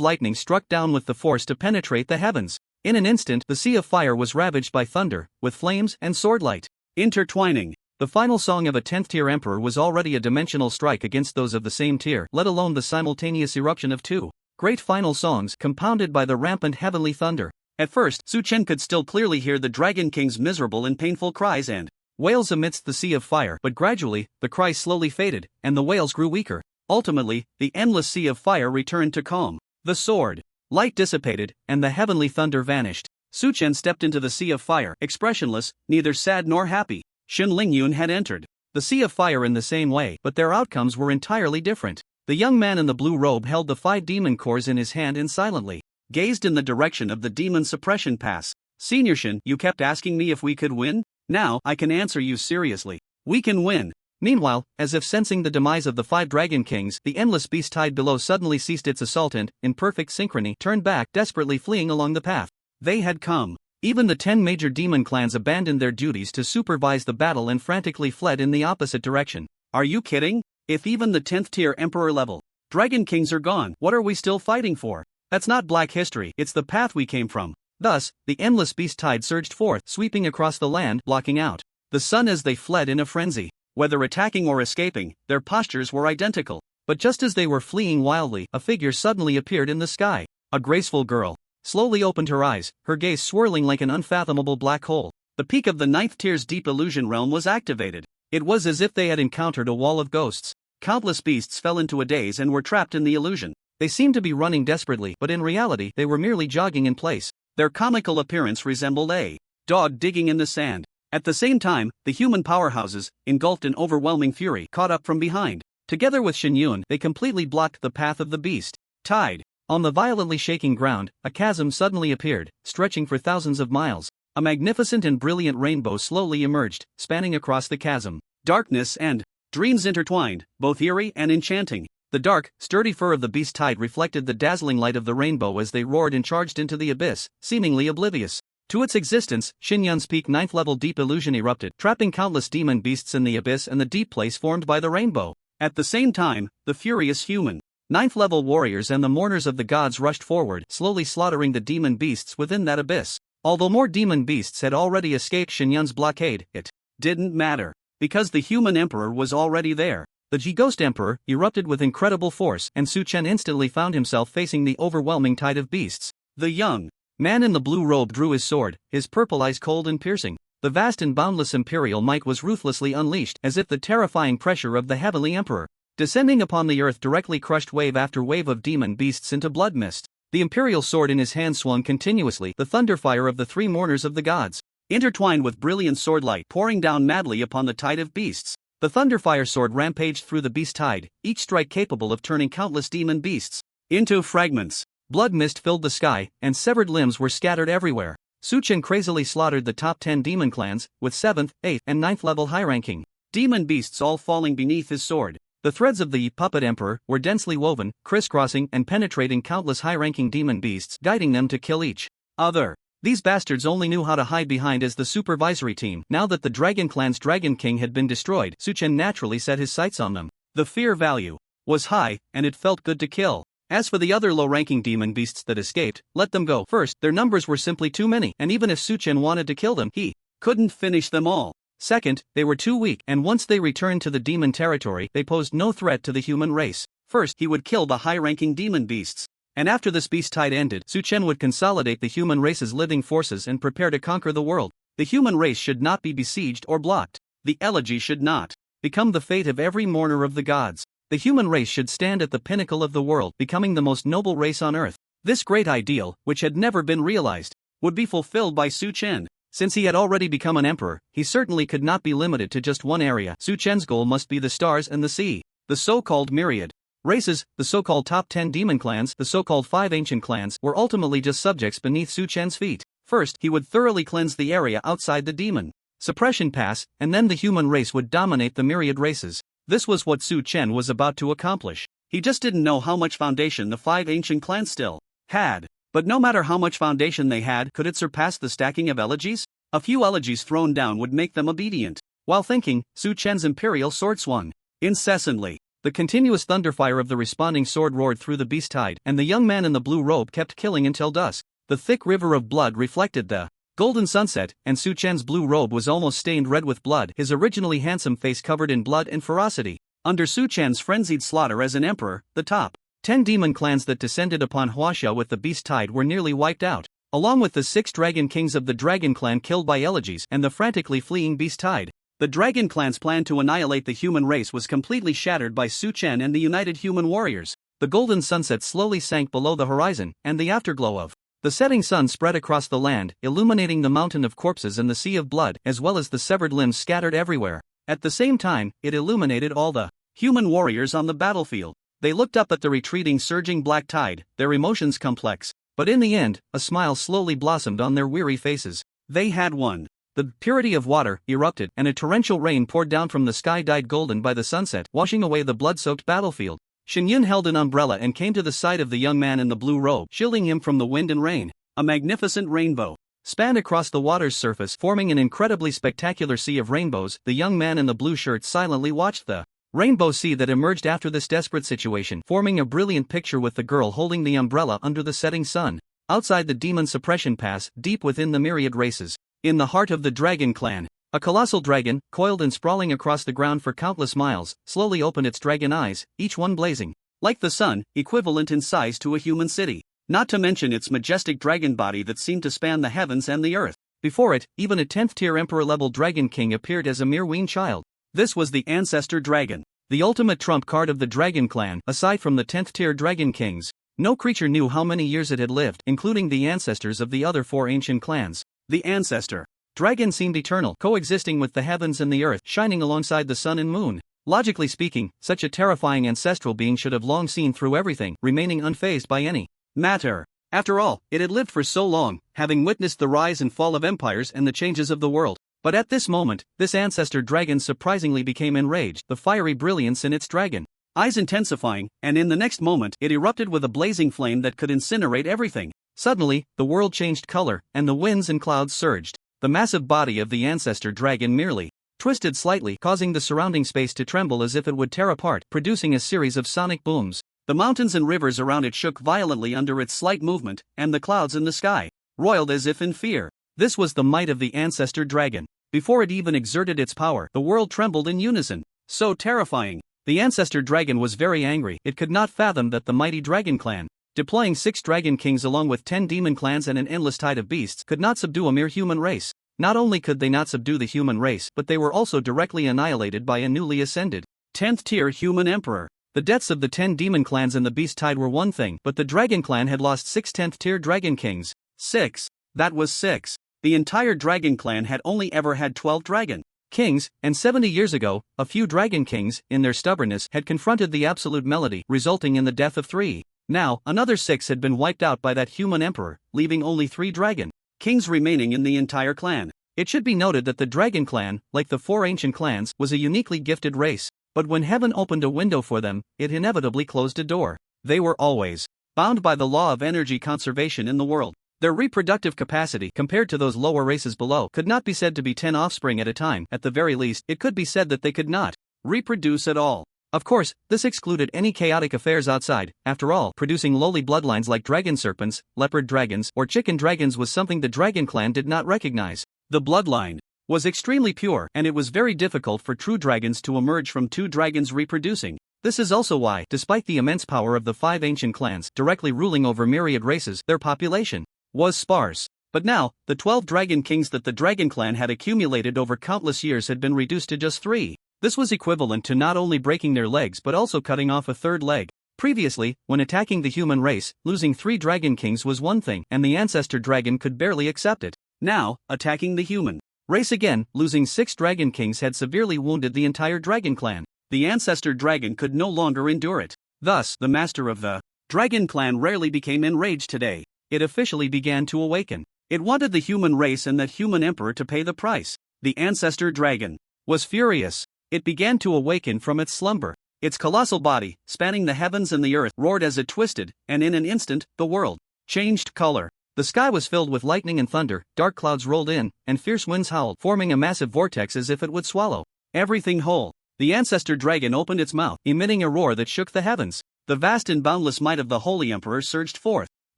lightning struck down with the force to penetrate the heavens. In an instant, the Sea of Fire was ravaged by thunder, with flames and swordlight intertwining. The final song of a 10th-tier emperor was already a dimensional strike against those of the same tier, let alone the simultaneous eruption of 2 great final songs compounded by the rampant heavenly thunder. At first, Su Chen could still clearly hear the Dragon King's miserable and painful cries and wails amidst the Sea of Fire, but gradually, the cries slowly faded, and the wails grew weaker. Ultimately, the endless Sea of Fire returned to calm. The sword light dissipated, and the heavenly thunder vanished. Su Chen stepped into the Sea of Fire, expressionless, neither sad nor happy. Xun Lingyun had entered the Sea of Fire in the same way, but their outcomes were entirely different. The young man in the blue robe held the 5 demon cores in his hand and silently gazed in the direction of the demon suppression pass. Senior Xun, you kept asking me if we could win? Now, I can answer you seriously. We can win. Meanwhile, as if sensing the demise of the 5 Dragon Kings, the endless beast tide below suddenly ceased its assault and, in perfect synchrony, turned back, desperately fleeing along the path they had come. Even the 10 major demon clans abandoned their duties to supervise the battle and frantically fled in the opposite direction. Are you kidding? If even the 10th tier Emperor level Dragon Kings are gone, what are we still fighting for? That's not black history, it's the path we came from. Thus, the endless beast tide surged forth, sweeping across the land, blocking out the sun as they fled in a frenzy. Whether attacking or escaping, their postures were identical. But just as they were fleeing wildly, a figure suddenly appeared in the sky. A graceful girl slowly opened her eyes, her gaze swirling like an unfathomable black hole. The peak of the 9th tier's deep illusion realm was activated. It was as if they had encountered a wall of ghosts. Countless beasts fell into a daze and were trapped in the illusion. They seemed to be running desperately, but in reality they were merely jogging in place. Their comical appearance resembled a dog digging in the sand. At the same time, the human powerhouses, engulfed in overwhelming fury, caught up from behind. Together with Shen Yun, they completely blocked the path of the beast tide. On the violently shaking ground, a chasm suddenly appeared, stretching for thousands of miles. A magnificent and brilliant rainbow slowly emerged, spanning across the chasm. Darkness and dreams intertwined, both eerie and enchanting. The dark, sturdy fur of the beast tide reflected the dazzling light of the rainbow as they roared and charged into the abyss, seemingly oblivious to its existence. Shen Yun's peak 9th level deep illusion erupted, trapping countless demon beasts in the abyss and the deep place formed by the rainbow. At the same time, the furious human 9th level warriors and the mourners of the gods rushed forward, slowly slaughtering the demon beasts within that abyss. Although more demon beasts had already escaped Shen Yun's blockade, it didn't matter, because the human emperor was already there. The G-Ghost Emperor erupted with incredible force, and Su Chen instantly found himself facing the overwhelming tide of beasts. The young man in the blue robe drew his sword, his purple eyes cold and piercing. The vast and boundless imperial might was ruthlessly unleashed, as if the terrifying pressure of the heavenly emperor descending upon the earth directly crushed wave after wave of demon beasts into blood mist. The imperial sword in his hand swung continuously, the thunderfire of the 3 mourners of the gods, intertwined with brilliant swordlight pouring down madly upon the tide of beasts. The thunderfire sword rampaged through the beast tide, each strike capable of turning countless demon beasts into fragments. Blood mist filled the sky, and severed limbs were scattered everywhere. Su Chen crazily slaughtered the top 10 demon clans, with 7th, 8th, and 9th level high-ranking demon beasts all falling beneath his sword. The threads of the puppet emperor were densely woven, crisscrossing and penetrating countless high-ranking demon beasts, guiding them to kill each other. These bastards only knew how to hide behind as the supervisory team. Now that the Dragon Clan's Dragon King had been destroyed, Su Chen naturally set his sights on them. The fear value was high, and it felt good to kill. As for the other low-ranking demon beasts that escaped, let them go. First, their numbers were simply too many, and even if Su Chen wanted to kill them, he couldn't finish them all. Second, they were too weak, and once they returned to the demon territory, they posed no threat to the human race. First, he would kill the high-ranking demon beasts. And after this beast tide ended, Su Chen would consolidate the human race's living forces and prepare to conquer the world. The human race should not be besieged or blocked. The elegy should not become the fate of every mourner of the gods. The human race should stand at the pinnacle of the world, becoming the most noble race on earth. This great ideal, which had never been realized, would be fulfilled by Su Chen. Since he had already become an emperor, he certainly could not be limited to just one area. Su Chen's goal must be the stars and the sea. The so-called myriad races, the so-called top 10 demon clans, the so-called 5 ancient clans, were ultimately just subjects beneath Su Chen's feet. First, he would thoroughly cleanse the area outside the demon suppression pass, and then the human race would dominate the myriad races. This was what Su Chen was about to accomplish. He just didn't know how much foundation the 5 ancient clans still had. But no matter how much foundation they had, could it surpass the stacking of elegies? A few elegies thrown down would make them obedient. While thinking, Su Chen's imperial sword swung incessantly. The continuous thunderfire of the responding sword roared through the beast tide, and the young man in the blue robe kept killing until dusk. The thick river of blood reflected the golden sunset, and Su Chen's blue robe was almost stained red with blood, his originally handsome face covered in blood and ferocity. Under Su Chen's frenzied slaughter as an emperor, the top 10 demon clans that descended upon Huaxia with the beast tide were nearly wiped out, along with the 6 dragon kings of the dragon clan killed by elegies and the frantically fleeing beast tide. The dragon clan's plan to annihilate the human race was completely shattered by Su Chen and the united human warriors. The golden sunset slowly sank below the horizon, and the afterglow of the setting sun spread across the land, illuminating the mountain of corpses and the sea of blood, as well as the severed limbs scattered everywhere. At the same time, it illuminated all the human warriors on the battlefield. They looked up at the retreating surging black tide, their emotions complex, but in the end, a smile slowly blossomed on their weary faces. They had won. The purity of water erupted, and a torrential rain poured down from the sky dyed golden by the sunset, washing away the blood-soaked battlefield. Xinyun held an umbrella and came to the side of the young man in the blue robe, shielding him from the wind and rain. A magnificent rainbow spanned across the water's surface, forming an incredibly spectacular sea of rainbows. The young man in the blue shirt silently watched the rainbow sea that emerged after this desperate situation, forming a brilliant picture with the girl holding the umbrella under the setting sun. Outside the demon suppression pass, deep within the myriad races, in the heart of the dragon clan, a colossal dragon, coiled and sprawling across the ground for countless miles, slowly opened its dragon eyes, each one blazing like the sun, equivalent in size to a human city. Not to mention its majestic dragon body that seemed to span the heavens and the earth. Before it, even a 10th tier emperor-level dragon king appeared as a mere weaned child. This was the ancestor dragon, the ultimate trump card of the dragon clan. Aside from the 10th tier dragon kings, no creature knew how many years it had lived, including the ancestors of the other 4 ancient clans. The ancestor dragon seemed eternal, coexisting with the heavens and the earth, shining alongside the sun and moon. Logically speaking, such a terrifying ancestral being should have long seen through everything, remaining unfazed by any matter. After all, it had lived for so long, having witnessed the rise and fall of empires and the changes of the world. But at this moment, this ancestor dragon surprisingly became enraged, the fiery brilliance in its dragon eyes intensifying, and in the next moment, it erupted with a blazing flame that could incinerate everything. Suddenly, the world changed color, and the winds and clouds surged. The massive body of the ancestor dragon merely twisted slightly, causing the surrounding space to tremble as if it would tear apart, producing a series of sonic booms. The mountains and rivers around it shook violently under its slight movement, and the clouds in the sky roiled as if in fear. This was the might of the ancestor dragon. Before it even exerted its power, the world trembled in unison. So terrifying. The ancestor dragon was very angry. It could not fathom that the mighty dragon clan, deploying 6 dragon kings along with 10 demon clans and an endless tide of beasts, could not subdue a mere human race. Not only could they not subdue the human race, but they were also directly annihilated by a newly ascended 10th tier human emperor. The deaths of the 10 demon clans and the beast tide were one thing, but the dragon clan had lost 6 10th tier dragon kings. 6. That was 6. The entire dragon clan had only ever had 12 dragon kings, and 70 years ago, a few dragon kings, in their stubbornness, had confronted the absolute melody, resulting in the death of 3. Now, another 6 had been wiped out by that human emperor, leaving only 3 dragon kings remaining in the entire clan. It should be noted that the dragon clan, like the 4 ancient clans, was a uniquely gifted race. But when heaven opened a window for them, it inevitably closed a door. They were always bound by the law of energy conservation in the world. Their reproductive capacity, compared to those lower races below, could not be said to be 10 offspring at a time. At the very least, it could be said that they could not reproduce at all. Of course, this excluded any chaotic affairs outside. After all, producing lowly bloodlines like dragon serpents, leopard dragons, or chicken dragons was something the dragon clan did not recognize. The bloodline was extremely pure, and it was very difficult for true dragons to emerge from 2 dragons reproducing. This is also why, despite the immense power of the 5 ancient clans directly ruling over myriad races, their population was sparse. But now, the 12 dragon kings that the dragon clan had accumulated over countless years had been reduced to just 3. This was equivalent to not only breaking their legs but also cutting off a 3rd leg. Previously, when attacking the human race, losing 3 dragon kings was one thing, and the ancestor dragon could barely accept it. Now, attacking the human race again, losing 6 dragon kings had severely wounded the entire dragon clan. The ancestor dragon could no longer endure it. Thus, the master of the dragon clan rarely became enraged today. It officially began to awaken. It wanted the human race and that human emperor to pay the price. The ancestor dragon was furious. It began to awaken from its slumber. Its colossal body, spanning the heavens and the earth, roared as it twisted, and in an instant, the world changed color. The sky was filled with lightning and thunder, dark clouds rolled in, and fierce winds howled, forming a massive vortex as if it would swallow everything whole. The ancestor dragon opened its mouth, emitting a roar that shook the heavens. The vast and boundless might of the Holy Emperor surged forth.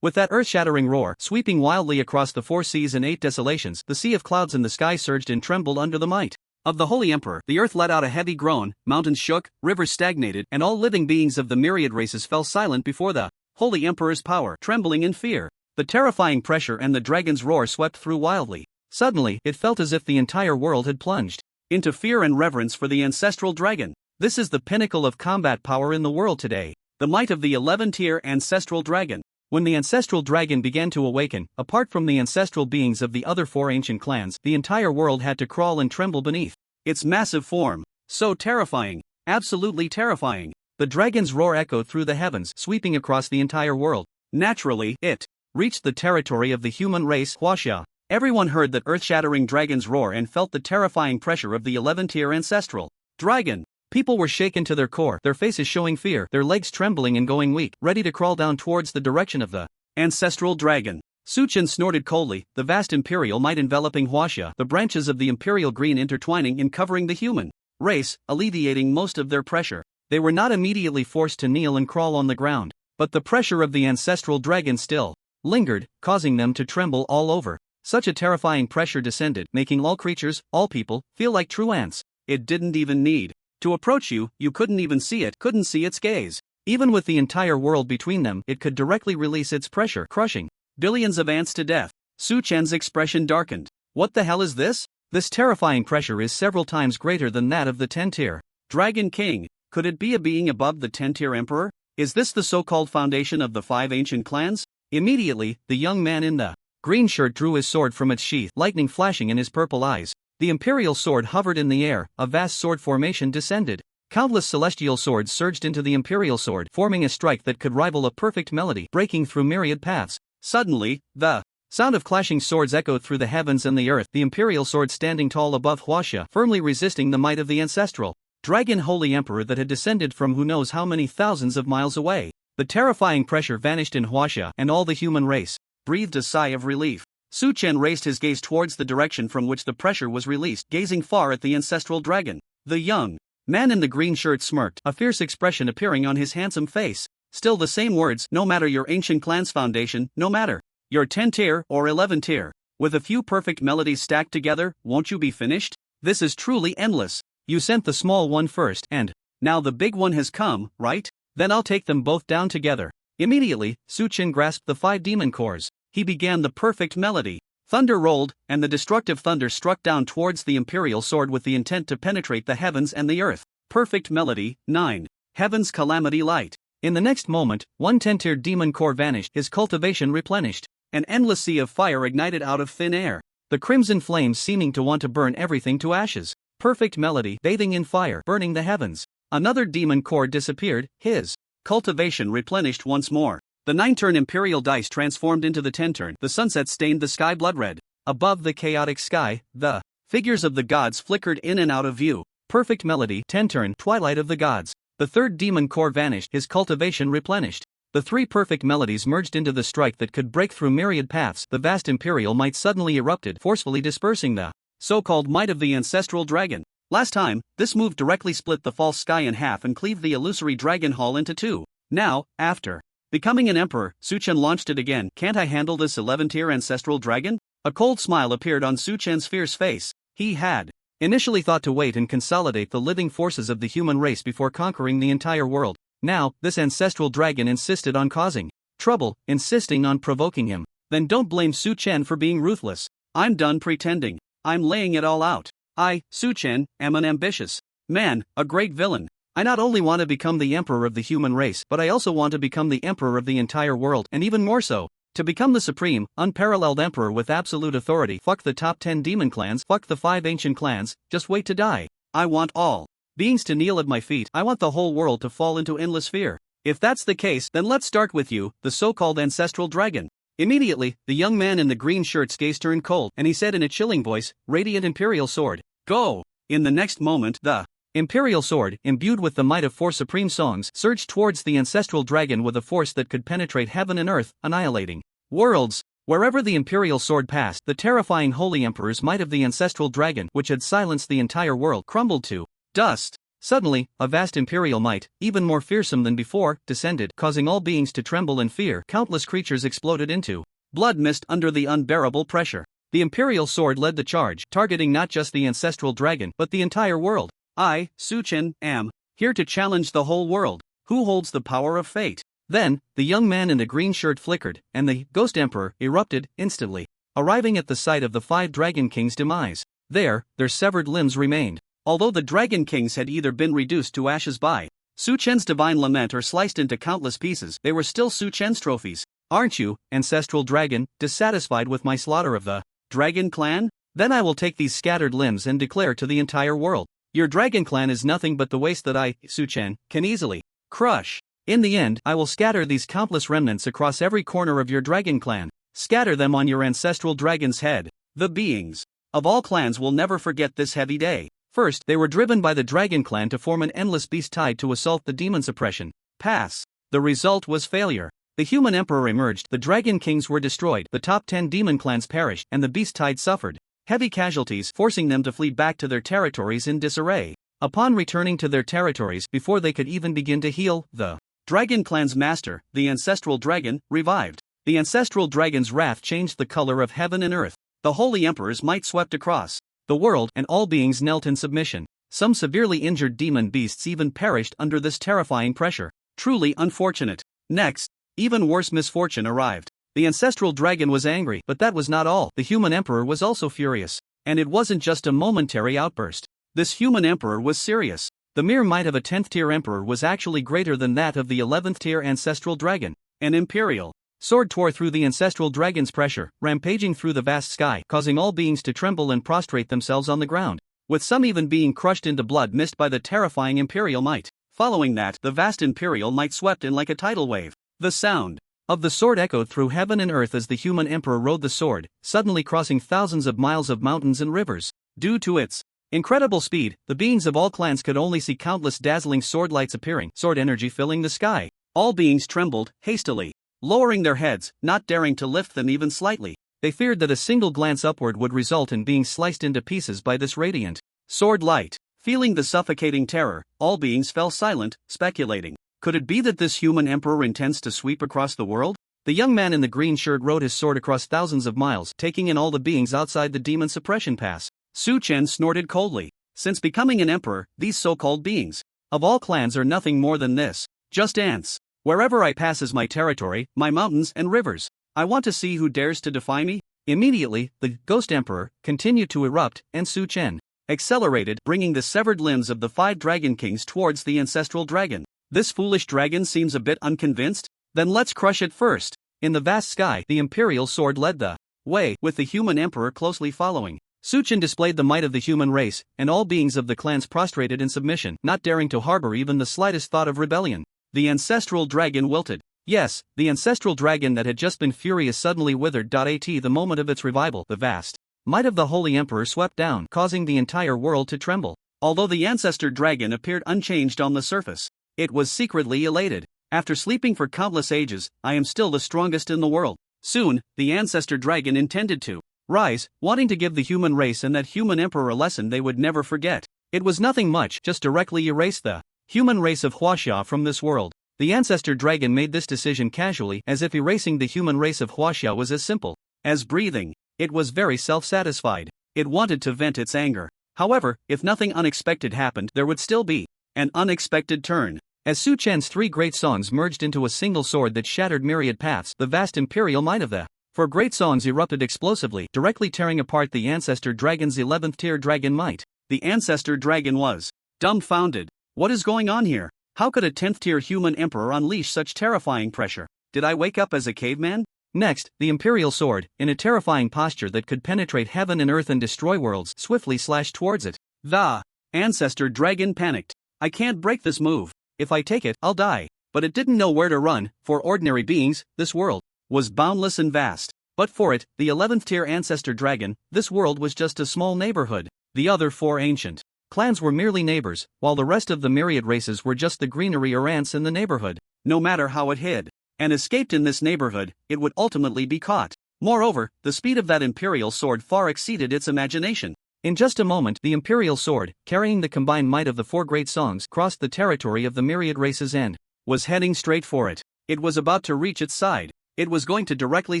With that earth-shattering roar, sweeping wildly across the 4 seas and 8 desolations, the sea of clouds in the sky surged and trembled under the might of the Holy Emperor. The earth let out a heavy groan, mountains shook, rivers stagnated, and all living beings of the myriad races fell silent before the Holy Emperor's power, trembling in fear. The terrifying pressure and the dragon's roar swept through wildly. Suddenly, it felt as if the entire world had plunged into fear and reverence for the ancestral dragon. This is the pinnacle of combat power in the world today, the might of the 11th-tier ancestral dragon. When the ancestral dragon began to awaken, apart from the ancestral beings of the other 4 ancient clans, the entire world had to crawl and tremble beneath its massive form. So terrifying, absolutely terrifying. The dragon's roar echoed through the heavens, sweeping across the entire world. Naturally, it reached the territory of the human race, Huaxia. Everyone heard that earth-shattering dragon's roar and felt the terrifying pressure of the 11th-tier ancestral dragon. People were shaken to their core, their faces showing fear, their legs trembling and going weak, ready to crawl down towards the direction of the ancestral dragon. Suchen snorted coldly, the vast imperial might enveloping Huaxia, the branches of the imperial green intertwining and covering the human race, alleviating most of their pressure. They were not immediately forced to kneel and crawl on the ground, but the pressure of the ancestral dragon still lingered, causing them to tremble all over. Such a terrifying pressure descended, making all creatures, all people, feel like true ants. It didn't even need to approach you, you couldn't even see it, couldn't see its gaze. Even with the entire world between them, it could directly release its pressure, crushing billions of ants to death. Su Chen's expression darkened. What the hell is this? This terrifying pressure is several times greater than that of the 10th-tier Dragon King. Could it be a being above the 10th-tier Emperor? Is this the so-called foundation of the 5 ancient clans? Immediately, the young man in the green shirt drew his sword from its sheath, lightning flashing in his purple eyes. The imperial sword hovered in the air, a vast sword formation descended. Countless celestial swords surged into the imperial sword, forming a strike that could rival a perfect melody, breaking through myriad paths. Suddenly, the sound of clashing swords echoed through the heavens and the earth, the imperial sword standing tall above Huaxia, firmly resisting the might of the ancestral dragon Holy Emperor that had descended from who knows how many thousands of miles away. The terrifying pressure vanished in Huaxia, and all the human race breathed a sigh of relief. Su Chen raised his gaze towards the direction from which the pressure was released, gazing far at the ancestral dragon. The young man in the green shirt smirked, a fierce expression appearing on his handsome face. Still the same words, no matter your ancient clan's foundation, no matter your 10th-tier or 11th-tier. With a few perfect melodies stacked together, won't you be finished? This is truly endless. You sent the small one first, and now the big one has come, right? Then I'll take them both down together. Immediately, Su Chen grasped the 5 demon cores. He began the perfect melody. Thunder rolled, and the destructive thunder struck down towards the imperial sword with the intent to penetrate the heavens and the earth. Perfect melody, 9. Heaven's calamity light. In the next moment, one 10th-tier demon core vanished, his cultivation replenished. An endless sea of fire ignited out of thin air, the crimson flames seeming to want to burn everything to ashes. Perfect melody, bathing in fire, burning the heavens. Another demon core disappeared, his cultivation replenished once more. The 9-turn imperial dice transformed into the 10-turn. The sunset stained the sky blood red. Above the chaotic sky, the figures of the gods flickered in and out of view. Perfect melody, 10-turn, twilight of the gods. The 3rd demon core vanished, his cultivation replenished. The 3 perfect melodies merged into the strike that could break through myriad paths. The vast imperial might suddenly erupted, forcefully dispersing the so-called might of the ancestral dragon. Last time, this move directly split the false sky in half and cleaved the illusory dragon hall into 2. Now, after becoming an emperor, Su Chen launched it again. Can't I handle this 11th-tier ancestral dragon? A cold smile appeared on Su Chen's fierce face. He had initially thought to wait and consolidate the living forces of the human race before conquering the entire world. Now, this ancestral dragon insisted on causing trouble, insisting on provoking him. Then don't blame Su Chen for being ruthless. I'm done pretending. I'm laying it all out. I, Su Chen, am an ambitious man, a great villain. I not only want to become the emperor of the human race, but I also want to become the emperor of the entire world, and even more so, to become the supreme, unparalleled emperor with absolute authority. Fuck the top 10 demon clans, fuck the 5 ancient clans, just wait to die. I want all beings to kneel at my feet. I want the whole world to fall into endless fear. If that's the case, then let's start with you, the so-called ancestral dragon. Immediately, the young man in the green shirt's gaze turned cold, and he said in a chilling voice, "Radiant imperial sword, go!" In the next moment, the imperial sword, imbued with the might of 4 supreme songs, surged towards the ancestral dragon with a force that could penetrate heaven and earth, annihilating worlds. Wherever the imperial sword passed, the terrifying holy emperor's might of the ancestral dragon, which had silenced the entire world, crumbled to dust. Suddenly, a vast imperial might, even more fearsome than before, descended, causing all beings to tremble in fear. Countless creatures exploded into blood mist under the unbearable pressure. The imperial sword led the charge, targeting not just the ancestral dragon, but the entire world. I, Su-Chen, am here to challenge the whole world. Who holds the power of fate? Then, the young man in the green shirt flickered, and the Ghost Emperor erupted instantly, arriving at the site of the 5 Dragon Kings' demise. There, their severed limbs remained. Although the Dragon Kings had either been reduced to ashes by Su-Chen's divine lament or sliced into countless pieces, they were still Su-Chen's trophies. Aren't you, ancestral dragon, dissatisfied with my slaughter of the Dragon Clan? Then I will take these scattered limbs and declare to the entire world, your Dragon Clan is nothing but the waste that I, Su-Chen, can easily crush. In the end, I will scatter these countless remnants across every corner of your Dragon Clan. Scatter them on your ancestral dragon's head. The beings of all clans will never forget this heavy day. First, they were driven by the Dragon Clan to form an endless beast tide to assault the demon suppression pass. The result was failure. The human emperor emerged, the Dragon Kings were destroyed, the top 10 demon clans perished, and the beast tide suffered heavy casualties, forcing them to flee back to their territories in disarray. Upon returning to their territories, before they could even begin to heal, the Dragon Clan's master, the ancestral dragon, revived. The ancestral dragon's wrath changed the color of heaven and earth. The holy emperor's might swept across the world, and all beings knelt in submission. Some severely injured demon beasts even perished under this terrifying pressure. Truly unfortunate. Next, even worse misfortune arrived. The ancestral dragon was angry, but that was not all. The human emperor was also furious. And it wasn't just a momentary outburst. This human emperor was serious. The mere might of a 10th tier emperor was actually greater than that of the 11th tier ancestral dragon. An imperial sword tore through the ancestral dragon's pressure, rampaging through the vast sky, causing all beings to tremble and prostrate themselves on the ground, with some even being crushed into blood mist by the terrifying imperial might. Following that, the vast imperial might swept in like a tidal wave. The sound of the sword echoed through heaven and earth as the human emperor rode the sword, suddenly crossing thousands of miles of mountains and rivers. Due to its incredible speed, the beings of all clans could only see countless dazzling sword lights appearing, sword energy filling the sky. All beings trembled, hastily lowering their heads, not daring to lift them even slightly. They feared that a single glance upward would result in being sliced into pieces by this radiant sword light. Feeling the suffocating terror, all beings fell silent, speculating. Could it be that this human emperor intends to sweep across the world? The young man in the green shirt rode his sword across thousands of miles, taking in all the beings outside the demon suppression pass. Su-Chen snorted coldly. Since becoming an emperor, these so-called beings of all clans are nothing more than this. Just ants. Wherever I pass is my territory, my mountains and rivers. I want to see who dares to defy me. Immediately, the Ghost Emperor continued to erupt, and Su-Chen accelerated, bringing the severed limbs of the 5 Dragon Kings towards the ancestral dragon. This foolish dragon seems a bit unconvinced? Then let's crush it first. In the vast sky, the imperial sword led the way, with the human emperor closely following. Su-Chen displayed the might of the human race, and all beings of the clans prostrated in submission, not daring to harbor even the slightest thought of rebellion. The ancestral dragon wilted. Yes, the ancestral dragon that had just been furious suddenly withered. At the moment of its revival, the vast might of the holy emperor swept down, causing the entire world to tremble. Although the ancestor dragon appeared unchanged on the surface, it was secretly elated. After sleeping for countless ages, I am still the strongest in the world. Soon, the ancestor dragon intended to rise, wanting to give the human race and that human emperor a lesson they would never forget. It was nothing much, just directly erase the human race of Huaxia from this world. The ancestor dragon made this decision casually, as if erasing the human race of Huaxia was as simple as breathing. It was very self-satisfied. It wanted to vent its anger. However, if nothing unexpected happened, there would still be an unexpected turn. As Su-Chen's 3 great songs merged into a single sword that shattered myriad paths, the vast imperial might of the 4 great songs erupted explosively, directly tearing apart the ancestor dragon's 11th tier dragon might. The ancestor dragon was dumbfounded. What is going on here? How could a 10th tier human emperor unleash such terrifying pressure? Did I wake up as a caveman? Next, the imperial sword, in a terrifying posture that could penetrate heaven and earth and destroy worlds, swiftly slashed towards it. The ancestor dragon panicked. I can't break this move. If I take it, I'll die. But it didn't know where to run. For ordinary beings, this world was boundless and vast. But for it, the 11th tier ancestor dragon, this world was just a small neighborhood. The other 4 ancient clans were merely neighbors, while the rest of the myriad races were just the greenery or ants in the neighborhood. No matter how it hid and escaped in this neighborhood, it would ultimately be caught. Moreover, the speed of that imperial sword far exceeded its imagination. In just a moment, the imperial sword, carrying the combined might of the four great songs, crossed the territory of the myriad races and was heading straight for it. It was about to reach its side. It was going to directly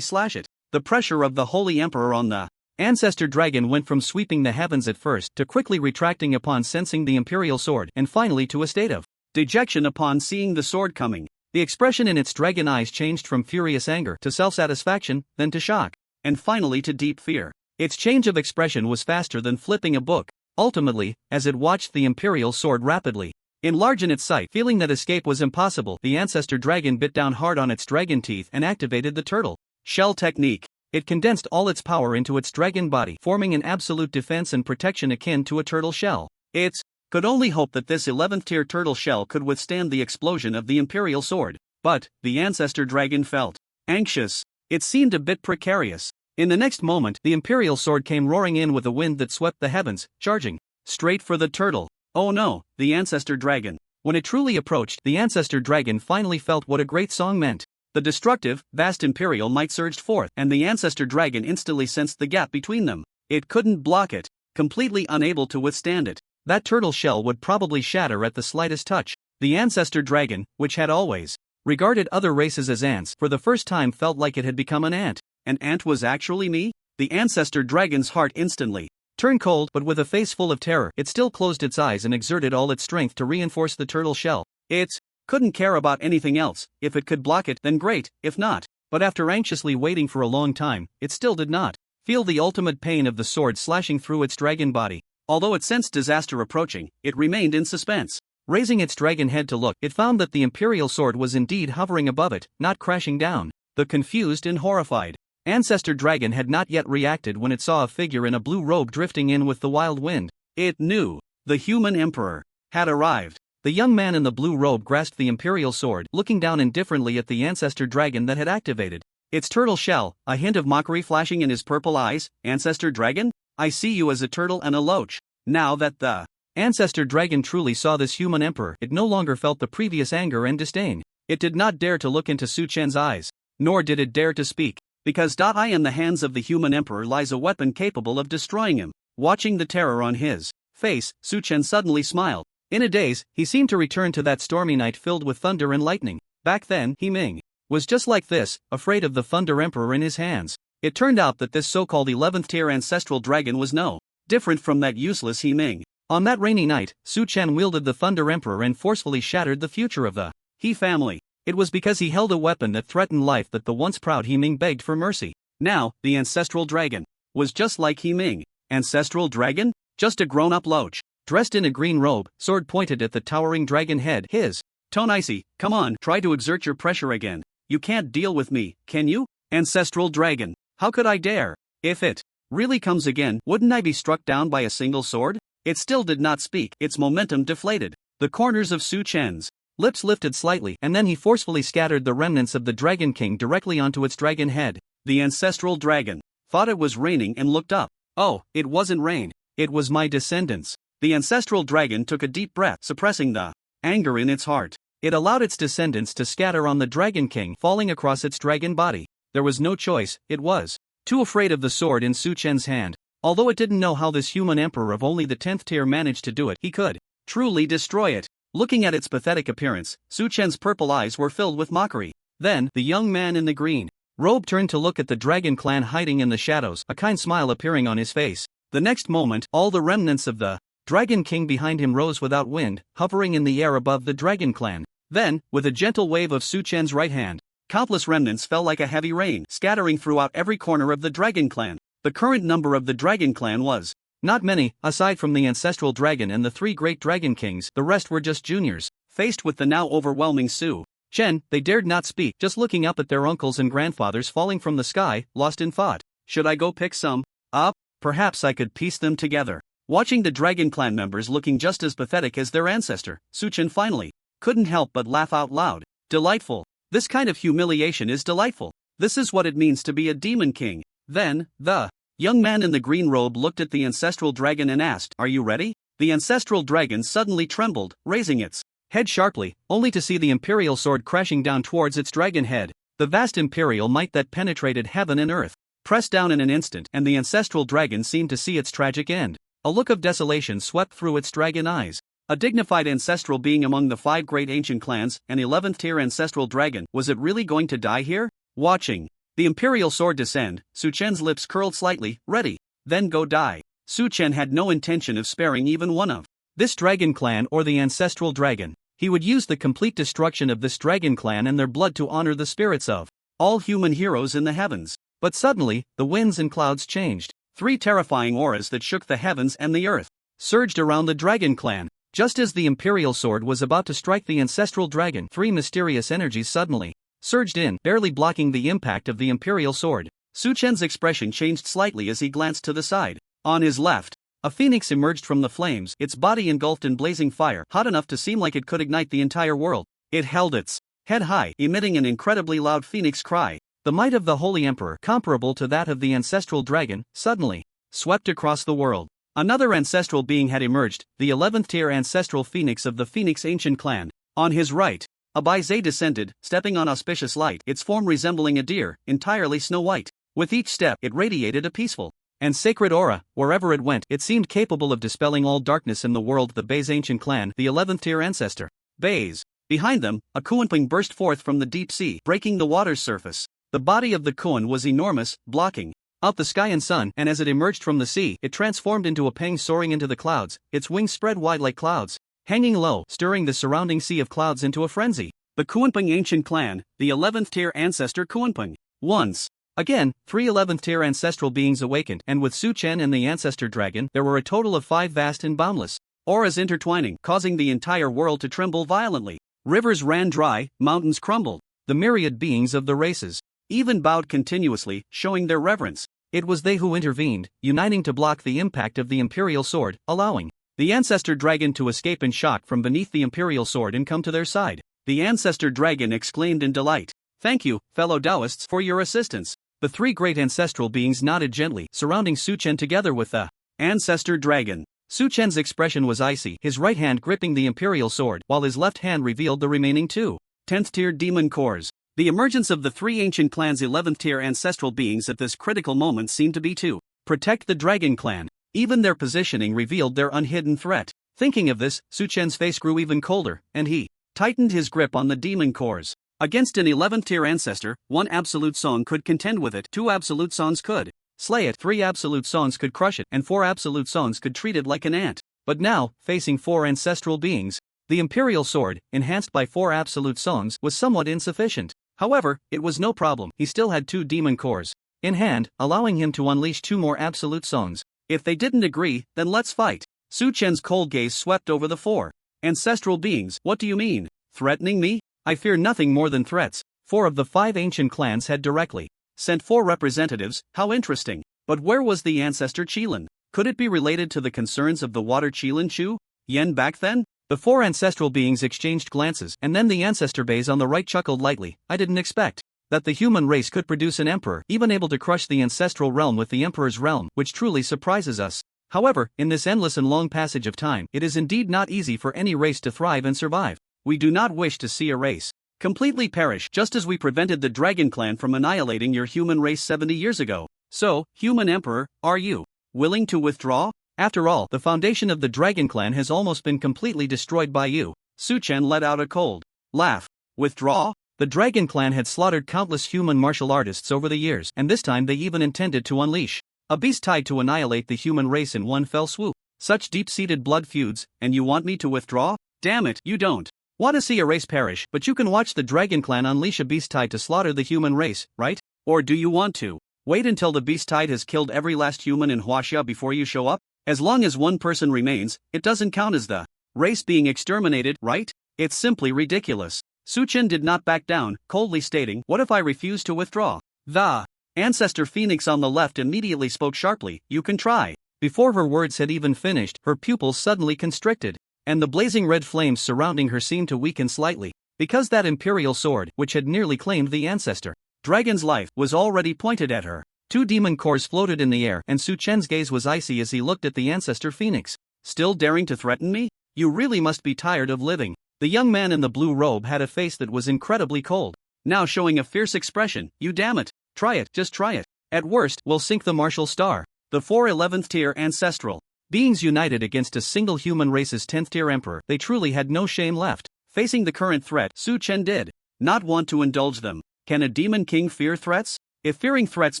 slash it. The pressure of the Holy Emperor on the Ancestor Dragon went from sweeping the heavens at first to quickly retracting upon sensing the imperial sword, and finally to a state of dejection upon seeing the sword coming. The expression in its dragon eyes changed from furious anger to self-satisfaction, then to shock, and finally to deep fear. Its change of expression was faster than flipping a book. Ultimately, as it watched the imperial sword rapidly enlarge in its sight, feeling that escape was impossible, the Ancestor Dragon bit down hard on its dragon teeth and activated the turtle shell technique. It condensed all its power into its dragon body, forming an absolute defense and protection akin to a turtle shell. It could only hope that this 11th tier turtle shell could withstand the explosion of the imperial sword. But the Ancestor Dragon felt anxious. It seemed a bit precarious. In the next moment, the imperial sword came roaring in with a wind that swept the heavens, charging straight for the turtle. Oh no, the Ancestor Dragon. When it truly approached, the Ancestor Dragon finally felt what a great song meant. The destructive, vast imperial might surged forth, and the Ancestor Dragon instantly sensed the gap between them. It couldn't block it, completely unable to withstand it. That turtle shell would probably shatter at the slightest touch. The Ancestor Dragon, which had always regarded other races as ants, for the first time felt like it had become an ant. An ant was actually me? The Ancestor Dragon's heart instantly turned cold, but with a face full of terror, it still closed its eyes and exerted all its strength to reinforce the turtle shell. It couldn't care about anything else. If it could block it, then great, if not. But after anxiously waiting for a long time, it still did not feel the ultimate pain of the sword slashing through its dragon body. Although it sensed disaster approaching, it remained in suspense. Raising its dragon head to look, it found that the imperial sword was indeed hovering above it, not crashing down. The confused and horrified Ancestor Dragon had not yet reacted when it saw a figure in a blue robe drifting in with the wild wind. It knew the human emperor had arrived. The young man in the blue robe grasped the imperial sword, looking down indifferently at the Ancestor Dragon that had activated its turtle shell, a hint of mockery flashing in his purple eyes. Ancestor Dragon? I see you as a turtle and a loach. Now that the Ancestor Dragon truly saw this human emperor, it no longer felt the previous anger and disdain. It did not dare to look into Su Chen's eyes, nor did it dare to speak, because I in the hands of the human emperor lies a weapon capable of destroying him. Watching the terror on his face, Su Chen suddenly smiled. In a daze, he seemed to return to that stormy night filled with thunder and lightning. Back then, He Ming was just like this, afraid of the Thunder Emperor in his hands. It turned out that this so-called 11th tier ancestral dragon was no different from that useless He Ming. On that rainy night, Su Chen wielded the Thunder Emperor and forcefully shattered the future of the He family. It was because he held a weapon that threatened life that the once proud He Ming begged for mercy. Now, the ancestral dragon was just like He Ming. Ancestral dragon? Just a grown-up loach. Dressed in a green robe, sword pointed at the towering dragon head. His tone icy. Come on, try to exert your pressure again. You can't deal with me, can you? Ancestral dragon. How could I dare? If it really comes again, wouldn't I be struck down by a single sword? It still did not speak, its momentum deflated. The corners of Su Chen's lips lifted slightly, and then he forcefully scattered the remnants of the Dragon King directly onto its dragon head. The ancestral dragon thought it was raining and looked up. Oh, it wasn't rain. It was my descendants. The ancestral dragon took a deep breath, suppressing the anger in its heart. It allowed its descendants to scatter on the Dragon King, falling across its dragon body. There was no choice, it was too afraid of the sword in Su Chen's hand. Although it didn't know how this human emperor of only the 10th tier managed to do it, he could truly destroy it. Looking at its pathetic appearance, Su Chen's purple eyes were filled with mockery. Then, the young man in the green robe turned to look at the dragon clan hiding in the shadows, a kind smile appearing on his face. The next moment, all the remnants of the Dragon King behind him rose without wind, hovering in the air above the Dragon Clan. Then, with a gentle wave of Su Chen's right hand, countless remnants fell like a heavy rain, scattering throughout every corner of the Dragon Clan. The current number of the Dragon Clan was not many. Aside from the ancestral dragon and the 3 great Dragon Kings, the rest were just juniors. Faced with the now overwhelming Su Chen, they dared not speak, just looking up at their uncles and grandfathers falling from the sky, lost in thought. Should I go pick some up? Perhaps I could piece them together. Watching the Dragon Clan members looking just as pathetic as their ancestor, Su Chen finally couldn't help but laugh out loud. Delightful. This kind of humiliation is delightful. This is what it means to be a demon king. Then, the young man in the green robe looked at the ancestral dragon and asked, "Are you ready?" The ancestral dragon suddenly trembled, raising its head sharply, only to see the imperial sword crashing down towards its dragon head. The vast imperial might that penetrated heaven and earth. pressed down in an instant, and the ancestral dragon seemed to see its tragic end. A look of desolation swept through its dragon eyes. A dignified ancestral being among the 5 great ancient clans, an 11th tier ancestral dragon, was it really going to die here? Watching the imperial sword descend, Su Chen's lips curled slightly. Ready, then go die. Su Chen had no intention of sparing even one of this dragon clan or the ancestral dragon. He would use the complete destruction of this dragon clan and their blood to honor the spirits of all human heroes in the heavens. But suddenly, the winds and clouds changed. 3 terrifying auras that shook the heavens and the earth surged around the dragon clan. Just as the imperial sword was about to strike the ancestral dragon, 3 mysterious energies suddenly surged in, barely blocking the impact of the imperial sword. Su Chen's expression changed slightly as he glanced to the side. On his left, a phoenix emerged from the flames, its body engulfed in blazing fire, hot enough to seem like it could ignite the entire world. It held its head high, emitting an incredibly loud phoenix cry. The might of the Holy Emperor, comparable to that of the ancestral dragon, suddenly swept across the world. Another ancestral being had emerged, the 11th tier ancestral phoenix of the Phoenix Ancient Clan. On his right, a Baizé descended, stepping on auspicious light, its form resembling a deer, entirely snow white. With each step, it radiated a peaceful and sacred aura. Wherever it went, it seemed capable of dispelling all darkness in the world. The Baizé Ancient Clan, the 11th tier ancestor. Baze. Behind them, a Kuanping burst forth from the deep sea, breaking the water's surface. The body of the Kuan was enormous, blocking out the sky and sun, and as it emerged from the sea, it transformed into a pang soaring into the clouds, its wings spread wide like clouds, hanging low, stirring the surrounding sea of clouds into a frenzy. The Kuanping Ancient Clan, the 11th tier ancestor Kuanping. Once again, 3 11th tier ancestral beings awakened, and with Su Chen and the ancestor dragon, there were a total of 5 vast and boundless auras intertwining, causing the entire world to tremble violently. Rivers ran dry, mountains crumbled. The myriad beings of the races even bowed continuously, showing their reverence. It was they who intervened, uniting to block the impact of the imperial sword, allowing the ancestor dragon to escape in shock from beneath the imperial sword and come to their side. The ancestor dragon exclaimed in delight, "Thank you, fellow Taoists, for your assistance." The 3 great ancestral beings nodded gently, surrounding Su Chen together with the ancestor dragon. Su Chen's expression was icy, his right hand gripping the imperial sword, while his left hand revealed the remaining 2 10th tier demon cores. The emergence of the 3 ancient clans' 11th tier ancestral beings at this critical moment seemed to be to protect the dragon clan. Even their positioning revealed their unhidden threat. Thinking of this, Su Chen's face grew even colder, and he tightened his grip on the demon cores. Against an 11th tier ancestor, 1 absolute song could contend with it, 2 absolute songs could slay it, 3 absolute songs could crush it, and 4 absolute songs could treat it like an ant. But now, facing 4 ancestral beings, the imperial sword, enhanced by 4 absolute songs, was somewhat insufficient. However, it was no problem, he still had 2 demon cores in hand, allowing him to unleash 2 more absolute songs. If they didn't agree, then let's fight. Su Chen's cold gaze swept over the 4 ancestral beings. What do you mean? Threatening me? I fear nothing more than threats. 4 of the 5 ancient clans had directly sent 4 representatives. How interesting. But where was the ancestor Qilin? Could it be related to the concerns of the water Qilin Chu Yen back then? The 4 ancestral beings exchanged glances, and then the ancestor Baze on the right chuckled lightly. I didn't expect that the human race could produce an emperor, even able to crush the ancestral realm with the emperor's realm, which truly surprises us. However, in this endless and long passage of time, it is indeed not easy for any race to thrive and survive. We do not wish to see a race completely perish, just as we prevented the Dragon Clan from annihilating your human race 70 years ago. So, human emperor, are you willing to withdraw? After all, the foundation of the Dragon Clan has almost been completely destroyed by you. Su Chen let out a cold laugh. Withdraw? The Dragon Clan had slaughtered countless human martial artists over the years, and this time they even intended to unleash a beast tied to annihilate the human race in one fell swoop. Such deep-seated blood feuds, and you want me to withdraw? Damn it, you don't want to see a race perish, but you can watch the Dragon Clan unleash a beast tied to slaughter the human race, right? Or do you want to wait until the beast tide has killed every last human in Huaxia before you show up? As long as one person remains, it doesn't count as the race being exterminated, right? It's simply ridiculous. Su Chen did not back down, coldly stating, "What if I refuse to withdraw?" The ancestor Phoenix on the left immediately spoke sharply, "You can try." Before her words had even finished, her pupils suddenly constricted, and the blazing red flames surrounding her seemed to weaken slightly, because that imperial sword, which had nearly claimed the ancestor dragon's life, was already pointed at her. 2 demon cores floated in the air, and Su Chen's gaze was icy as he looked at the ancestor Phoenix. Still daring to threaten me? You really must be tired of living. The young man in the blue robe had a face that was incredibly cold, now showing a fierce expression. You damn it. Try it, just try it. At worst, we'll sink the martial star. The four 11th tier ancestral beings united against a single human race's 10th tier emperor. They truly had no shame left. Facing the current threat, Su Chen did not want to indulge them. Can a demon king fear threats? If fearing threats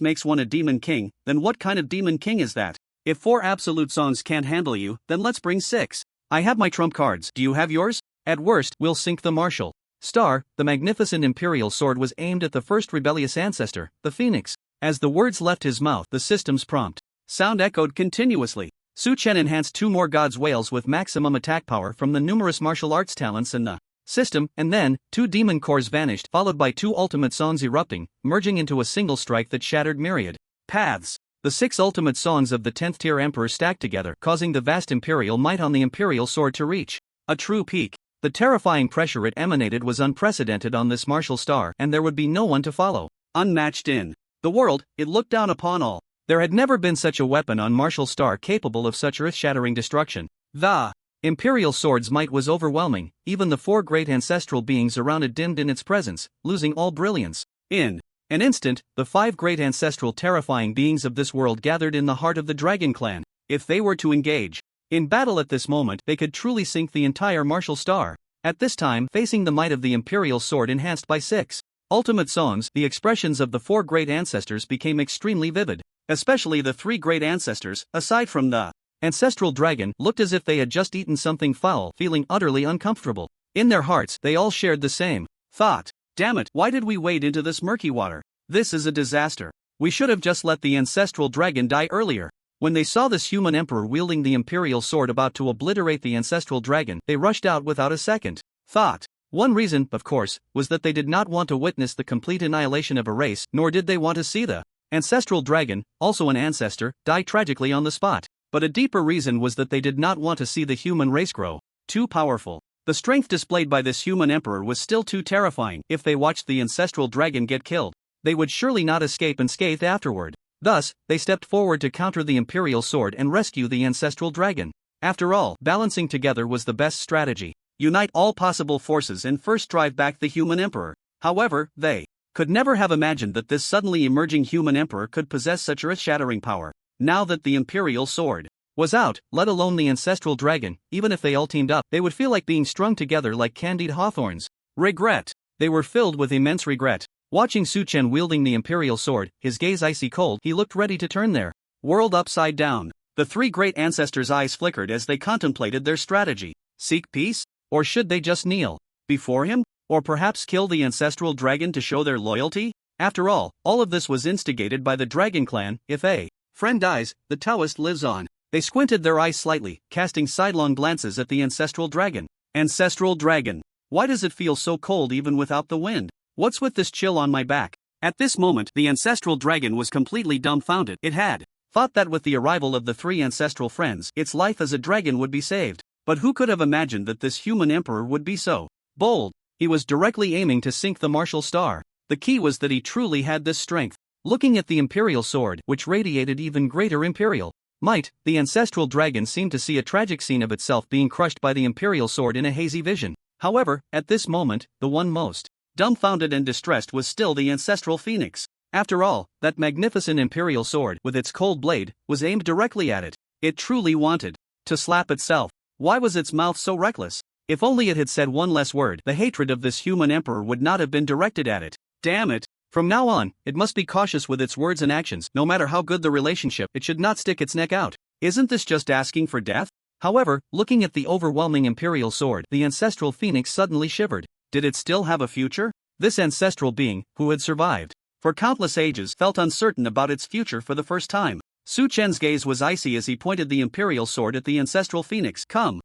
makes one a demon king, then what kind of demon king is that? If 4 absolute songs can't handle you, then let's bring 6. I have my trump cards. Do you have yours? At worst, we'll sink the martial star. The magnificent imperial sword was aimed at the first rebellious ancestor, the phoenix. As the words left his mouth, the system's prompt sound echoed continuously. Su Chen enhanced 2 more God's whales with maximum attack power from the numerous martial arts talents in the system, and then 2 demon cores vanished, followed by 2 ultimate songs erupting, merging into a single strike that shattered myriad paths. The 6 ultimate songs of the 10th tier emperor stacked together, causing the vast imperial might on the imperial sword to reach a true peak. The terrifying pressure it emanated was unprecedented on this martial star, and there would be no one to follow. Unmatched in the world, it looked down upon all. There had never been such a weapon on martial star capable of such earth-shattering destruction. The imperial sword's might was overwhelming. Even the 4 great ancestral beings around it dimmed in its presence, losing all brilliance. In an instant, the 5 great ancestral terrifying beings of this world gathered in the heart of the Dragon Clan. If they were to engage in battle at this moment, they could truly sink the entire martial star. At this time, facing the might of the imperial sword enhanced by 6 ultimate songs, the expressions of the 4 great ancestors became extremely vivid. Especially the 3 great ancestors, aside from the ancestral dragon, looked as if they had just eaten something foul, feeling utterly uncomfortable. In their hearts, they all shared the same thought. Damn it, why did we wade into this murky water? This is a disaster. We should have just let the ancestral dragon die earlier. When they saw this human emperor wielding the imperial sword about to obliterate the ancestral dragon, they rushed out without a second thought. One reason, of course, was that they did not want to witness the complete annihilation of a race, nor did they want to see the ancestral dragon, also an ancestor, die tragically on the spot. But a deeper reason was that they did not want to see the human race grow too powerful. The strength displayed by this human emperor was still too terrifying. If they watched the ancestral dragon get killed, they would surely not escape unscathed afterward. Thus, they stepped forward to counter the imperial sword and rescue the ancestral dragon. After all, balancing together was the best strategy. Unite all possible forces and first drive back the human emperor. However, they could never have imagined that this suddenly emerging human emperor could possess such earth-shattering power. Now that the imperial sword was out, let alone the ancestral dragon, even if they all teamed up, they would feel like being strung together like candied hawthorns. Regret. They were filled with immense regret. Watching Su Chen wielding the imperial sword, his gaze icy cold, he looked ready to turn their world upside down. The 3 great ancestors' eyes flickered as they contemplated their strategy. Seek peace? Or should they just kneel before him? Or perhaps kill the ancestral dragon to show their loyalty? After all of this was instigated by the Dragon Clan. If a friend dies, the Taoist lives on. They squinted their eyes slightly, casting sidelong glances at the ancestral dragon. Ancestral dragon. Why does it feel so cold even without the wind? What's with this chill on my back? At this moment, the ancestral dragon was completely dumbfounded. It had thought that with the arrival of the 3 ancestral friends, its life as a dragon would be saved. But who could have imagined that this human emperor would be so bold? He was directly aiming to sink the martial star. The key was that he truly had this strength. Looking at the imperial sword, which radiated even greater imperial might, the ancestral dragon seemed to see a tragic scene of itself being crushed by the imperial sword in a hazy vision. However, at this moment, the one most dumbfounded and distressed was still the ancestral phoenix. After all, that magnificent imperial sword, with its cold blade, was aimed directly at it. It truly wanted to slap itself. Why was its mouth so reckless? If only it had said one less word, the hatred of this human emperor would not have been directed at it. Damn it! From now on, it must be cautious with its words and actions. No matter how good the relationship, it should not stick its neck out. Isn't this just asking for death? However, looking at the overwhelming imperial sword, the ancestral phoenix suddenly shivered. Did it still have a future? This ancestral being, who had survived for countless ages, felt uncertain about its future for the first time. Su Chen's gaze was icy as he pointed the imperial sword at the ancestral phoenix. Come,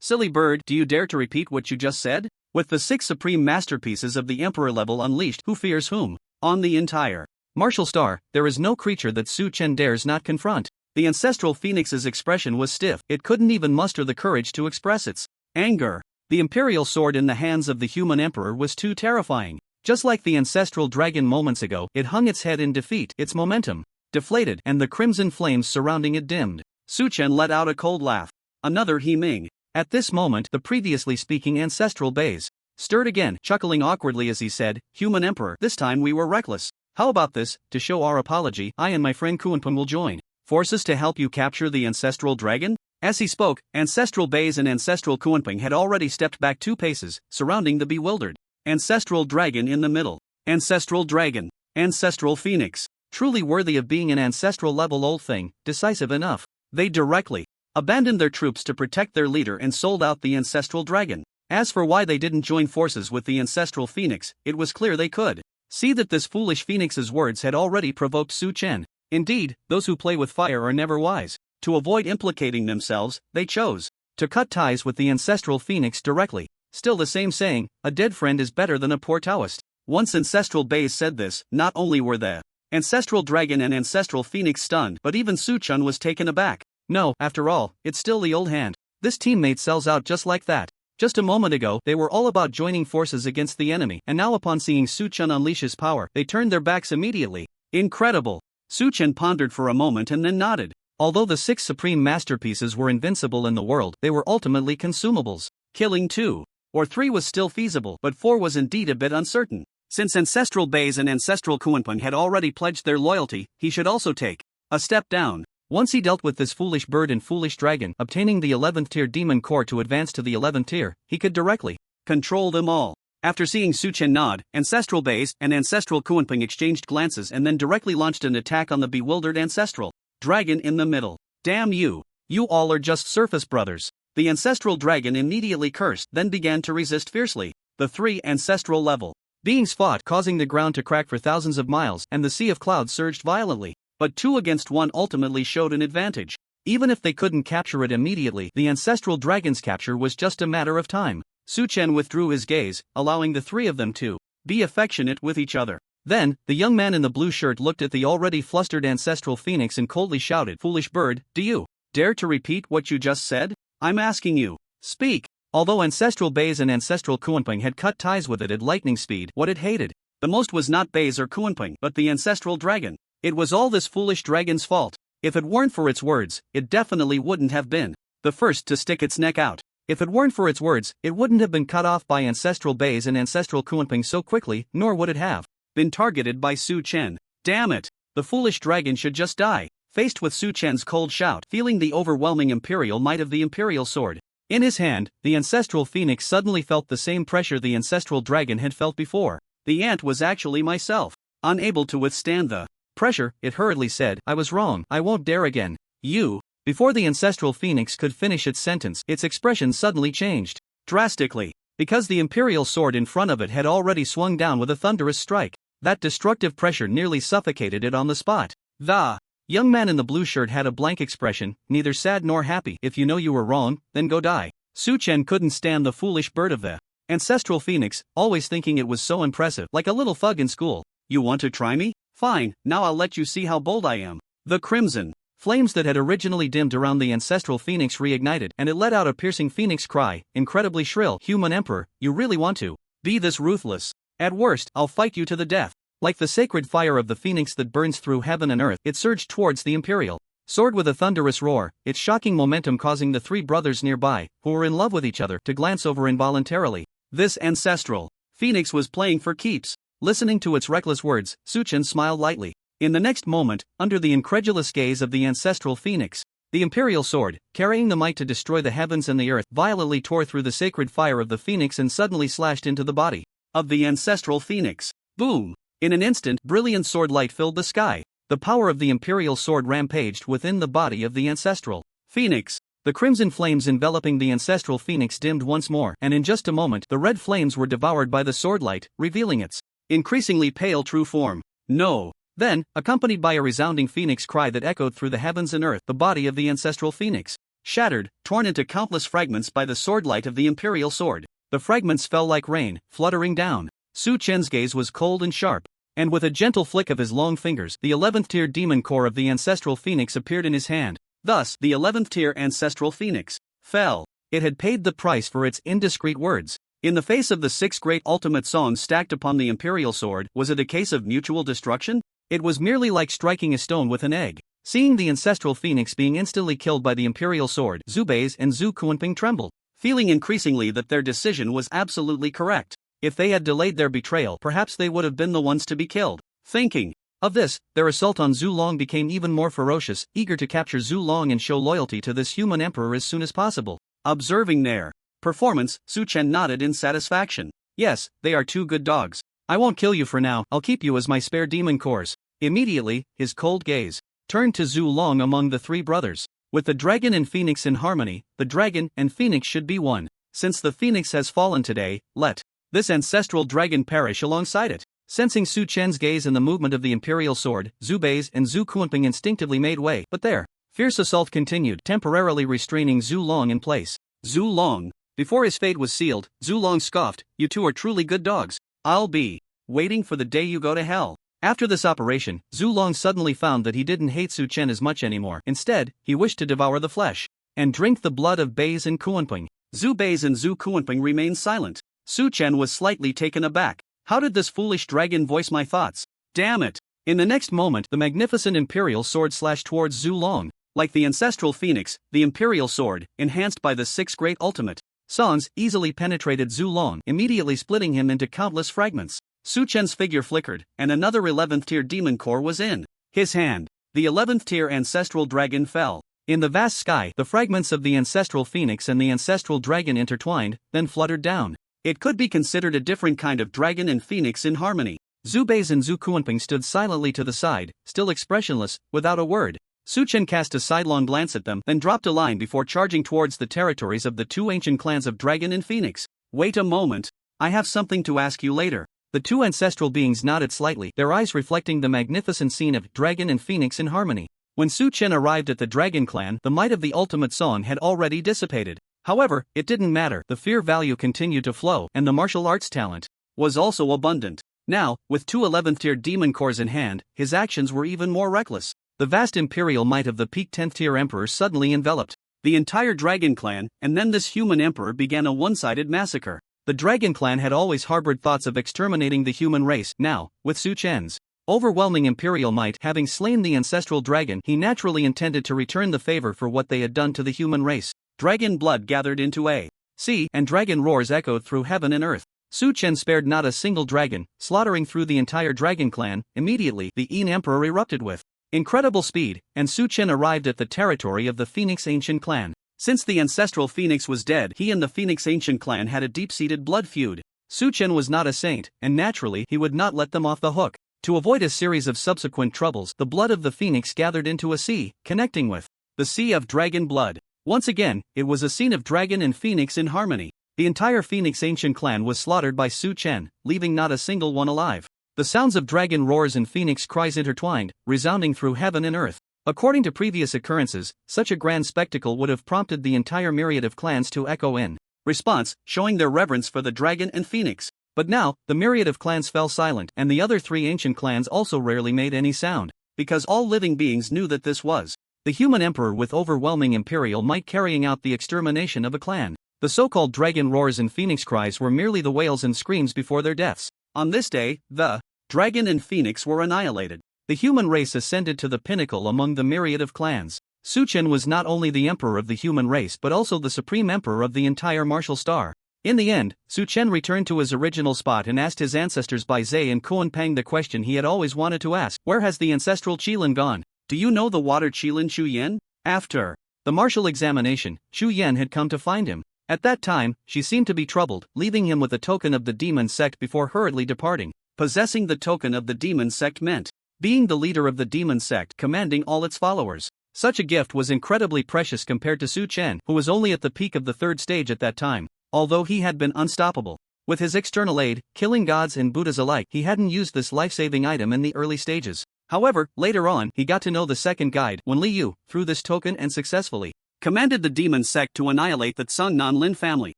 silly bird, do you dare to repeat what you just said? With the 6 supreme masterpieces of the emperor level unleashed, who fears whom? On the entire martial star, there is no creature that Su Chen dares not confront. The ancestral phoenix's expression was stiff. It couldn't even muster the courage to express its anger. The imperial sword in the hands of the human emperor was too terrifying. Just like the ancestral dragon moments ago, it hung its head in defeat, its momentum deflated, and the crimson flames surrounding it dimmed. Su Chen let out a cold laugh. Another he-ming. At this moment, the previously speaking ancestral bays stirred again, chuckling awkwardly as he said, "Human emperor, this time we were reckless. How about this? To show our apology, I and my friend Kuanpun will join forces to help you capture the ancestral dragon? As he spoke, Ancestral Bays and Ancestral Kuanping had already stepped back 2 paces, surrounding the bewildered ancestral dragon in the middle. Ancestral dragon. Ancestral phoenix. Truly worthy of being an ancestral level old thing, decisive enough. They directly abandoned their troops to protect their leader and sold out the ancestral dragon. As for why they didn't join forces with the ancestral phoenix, it was clear they could see that this foolish phoenix's words had already provoked Su Chen. Indeed, those who play with fire are never wise. To avoid implicating themselves, they chose to cut ties with the ancestral phoenix directly. Still the same saying, a dead friend is better than a poor Taoist. Once Ancestral Bays said this, not only were the ancestral dragon and ancestral phoenix stunned, but even Su Chen was taken aback. No, after all, it's still the old hand. This teammate sells out just like that. Just a moment ago, they were all about joining forces against the enemy, and now upon seeing Su Chen unleash his power, they turned their backs immediately. Incredible. Su Chen pondered for a moment and then nodded. Although the 6 supreme masterpieces were invincible in the world, they were ultimately consumables. Killing 2 or 3 was still feasible, but 4 was indeed a bit uncertain. Since Ancestral Bays and Ancestral Kuanping had already pledged their loyalty, he should also take a step down. Once he dealt with this foolish bird and foolish dragon, obtaining the 11th tier demon core to advance to the 11th tier, he could directly control them all. After seeing Su Chen nod, Ancestral Bays and Ancestral Kuanping exchanged glances and then directly launched an attack on the bewildered ancestral dragon in the middle. Damn you! You all are just surface brothers. The ancestral dragon immediately cursed, then began to resist fiercely. The 3 ancestral level beings fought, causing the ground to crack for thousands of miles, and the sea of clouds surged violently. But 2 against 1 ultimately showed an advantage. Even if they couldn't capture it immediately, the ancestral dragon's capture was just a matter of time. Su Chen withdrew his gaze, allowing the 3 of them to be affectionate with each other. Then, the young man in the blue shirt looked at the already flustered ancestral phoenix and coldly shouted, "Foolish bird, do you dare to repeat what you just said? I'm asking you. Speak." Although Ancestral Bays and Ancestral Kuanping had cut ties with it at lightning speed, what it hated the most was not Bays or Kuanping, but the ancestral dragon. It was all this foolish dragon's fault. If it weren't for its words, it definitely wouldn't have been the first to stick its neck out. If it weren't for its words, it wouldn't have been cut off by Ancestral Bays and Ancestral Kuanping so quickly, nor would it have been targeted by Su Chen. Damn it! The foolish dragon should just die. Faced with Su Chen's cold shout, feeling the overwhelming imperial might of the imperial sword in his hand, the ancestral phoenix suddenly felt the same pressure the ancestral dragon had felt before. The ant was actually myself. Unable to withstand the pressure, it hurriedly said, "I was wrong, I won't dare again." You. Before the ancestral phoenix could finish its sentence, its expression suddenly changed drastically, because the imperial sword in front of it had already swung down with a thunderous strike. That destructive pressure nearly suffocated it on the spot. The young man in the blue shirt had a blank expression, neither sad nor happy. "If you know you were wrong, then go die." Su Chen couldn't stand the foolish bird of the ancestral phoenix, always thinking it was so impressive, like a little thug in school. "You want to try me? Fine, now I'll let you see how bold I am." The crimson flames that had originally dimmed around the ancestral phoenix reignited, and it let out a piercing phoenix cry, incredibly shrill. "Human Emperor, you really want to be this ruthless? At worst, I'll fight you to the death." Like the sacred fire of the phoenix that burns through heaven and earth, it surged towards the imperial sword with a thunderous roar, its shocking momentum causing the 3 brothers nearby, who were in love with each other, to glance over involuntarily. This ancestral phoenix was playing for keeps. Listening to its reckless words, Su Chen smiled lightly. In the next moment, under the incredulous gaze of the ancestral phoenix, the imperial sword, carrying the might to destroy the heavens and the earth, violently tore through the sacred fire of the phoenix and suddenly slashed into the body of the ancestral phoenix. Boom! In an instant, brilliant sword light filled the sky. The power of the imperial sword rampaged within the body of the ancestral phoenix. The crimson flames enveloping the ancestral phoenix dimmed once more, and in just a moment, the red flames were devoured by the sword light, revealing its increasingly pale true form. No! Then, accompanied by a resounding phoenix cry that echoed through the heavens and earth, the body of the ancestral phoenix shattered, torn into countless fragments by the sword light of the imperial sword. The fragments fell like rain, fluttering down. Su Chen's gaze was cold and sharp, and with a gentle flick of his long fingers, the 11th tier demon core of the ancestral phoenix appeared in his hand. Thus, the 11th tier ancestral phoenix fell. It had paid the price for its indiscreet words. In the face of the 6 great ultimate songs stacked upon the imperial sword, was it a case of mutual destruction? It was merely like striking a stone with an egg. Seeing the ancestral phoenix being instantly killed by the imperial sword, Zhu Beis and Zhu Kuanping trembled, feeling increasingly that their decision was absolutely correct. If they had delayed their betrayal, perhaps they would have been the ones to be killed. Thinking of this, their assault on Zhu Long became even more ferocious, eager to capture Zhu Long and show loyalty to this human emperor as soon as possible. Observing their performance, Su Chen nodded in satisfaction. Yes, they are two good dogs. I won't kill you for now, I'll keep you as my spare demon cores. Immediately, his cold gaze turned to Zhu Long among the three brothers. With the dragon and phoenix in harmony, the dragon and phoenix should be one. Since the phoenix has fallen today, let this ancestral dragon perish alongside it. Sensing Su Chen's gaze and the movement of the imperial sword, Zhu Bei's and Zhu Kunping instinctively made way, but their fierce assault continued, temporarily restraining Zhu Long in place. Zhu Long. Before his fate was sealed, Zhu Long scoffed, "You two are truly good dogs. I'll be waiting for the day you go to hell." After this operation, Zhu Long suddenly found that he didn't hate Su Chen as much anymore. Instead, he wished to devour the flesh and drink the blood of Beis and Kunping. Zhu Bei's and Zhu Kunping remained silent. Su Chen was slightly taken aback. How did this foolish dragon voice my thoughts? Damn it! In the next moment, the magnificent imperial sword slashed towards Zhu Long. Like the ancestral phoenix, the imperial sword, enhanced by the six great ultimate songs, easily penetrated Zhu Long, immediately splitting him into countless fragments. Su Chen's figure flickered, and another 11th tier demon core was in his hand. The 11th tier ancestral dragon fell. In the vast sky, the fragments of the ancestral phoenix and the ancestral dragon intertwined, then fluttered down. It could be considered a different kind of dragon and phoenix in harmony. Zhu Bei's and Zhu Kunping stood silently to the side, still expressionless, without a word. Su Chen cast a sidelong glance at them, then dropped a line before charging towards the territories of the two ancient clans of Dragon and Phoenix. Wait a moment. I have something to ask you later. The two ancestral beings nodded slightly, their eyes reflecting the magnificent scene of Dragon and Phoenix in harmony. When Su Chen arrived at the Dragon clan, the might of the ultimate song had already dissipated. However, it didn't matter, the fear value continued to flow, and the martial arts talent was also abundant. Now, with two 11th tier demon cores in hand, his actions were even more reckless. The vast imperial might of the peak 10th tier emperor suddenly enveloped the entire Dragon clan, and then this human emperor began a one-sided massacre. The Dragon clan had always harbored thoughts of exterminating the human race. Now, with Su Chen's overwhelming imperial might having slain the ancestral dragon, he naturally intended to return the favor for what they had done to the human race. Dragon blood gathered into a sea, and dragon roars echoed through heaven and earth. Su Chen spared not a single dragon, slaughtering through the entire Dragon clan. Immediately, the Yin Emperor erupted with incredible speed, and Su Chen arrived at the territory of the Phoenix Ancient clan. Since the ancestral Phoenix was dead, he and the Phoenix Ancient clan had a deep-seated blood feud. Su Chen was not a saint, and naturally he would not let them off the hook. To avoid a series of subsequent troubles, the blood of the Phoenix gathered into a sea, connecting with the Sea of Dragon blood. Once again, it was a scene of Dragon and Phoenix in harmony. The entire Phoenix Ancient clan was slaughtered by Su Chen, leaving not a single one alive. The sounds of dragon roars and phoenix cries intertwined, resounding through heaven and earth. According to previous occurrences, such a grand spectacle would have prompted the entire myriad of clans to echo in response, showing their reverence for the dragon and phoenix. But now, the myriad of clans fell silent, and the other three ancient clans also rarely made any sound, because all living beings knew that this was the human emperor with overwhelming imperial might carrying out the extermination of a clan. The so-called dragon roars and phoenix cries were merely the wails and screams before their deaths. On this day, the dragon and phoenix were annihilated. The human race ascended to the pinnacle among the myriad of clans. Su Chen was not only the emperor of the human race but also the supreme emperor of the entire martial star. In the end, Su Chen returned to his original spot and asked his ancestors Bai Zhe and Kuan Pang the question he had always wanted to ask: where has the ancestral Qilin gone? Do you know the water Qilin Chu Yan? After the martial examination, Chu Yan had come to find him. At that time, she seemed to be troubled, leaving him with a token of the demon sect before hurriedly departing. Possessing the token of the demon sect meant being the leader of the demon sect, commanding all its followers. Such a gift was incredibly precious compared to Su Chen, who was only at the peak of the third stage at that time. Although he had been unstoppable with his external aid, killing gods and Buddhas alike, he hadn't used this life-saving item in the early stages. However, later on, he got to know the second guide, Wen Liu, through this token and successfully commanded the demon sect to annihilate the Tsung Nanlin family.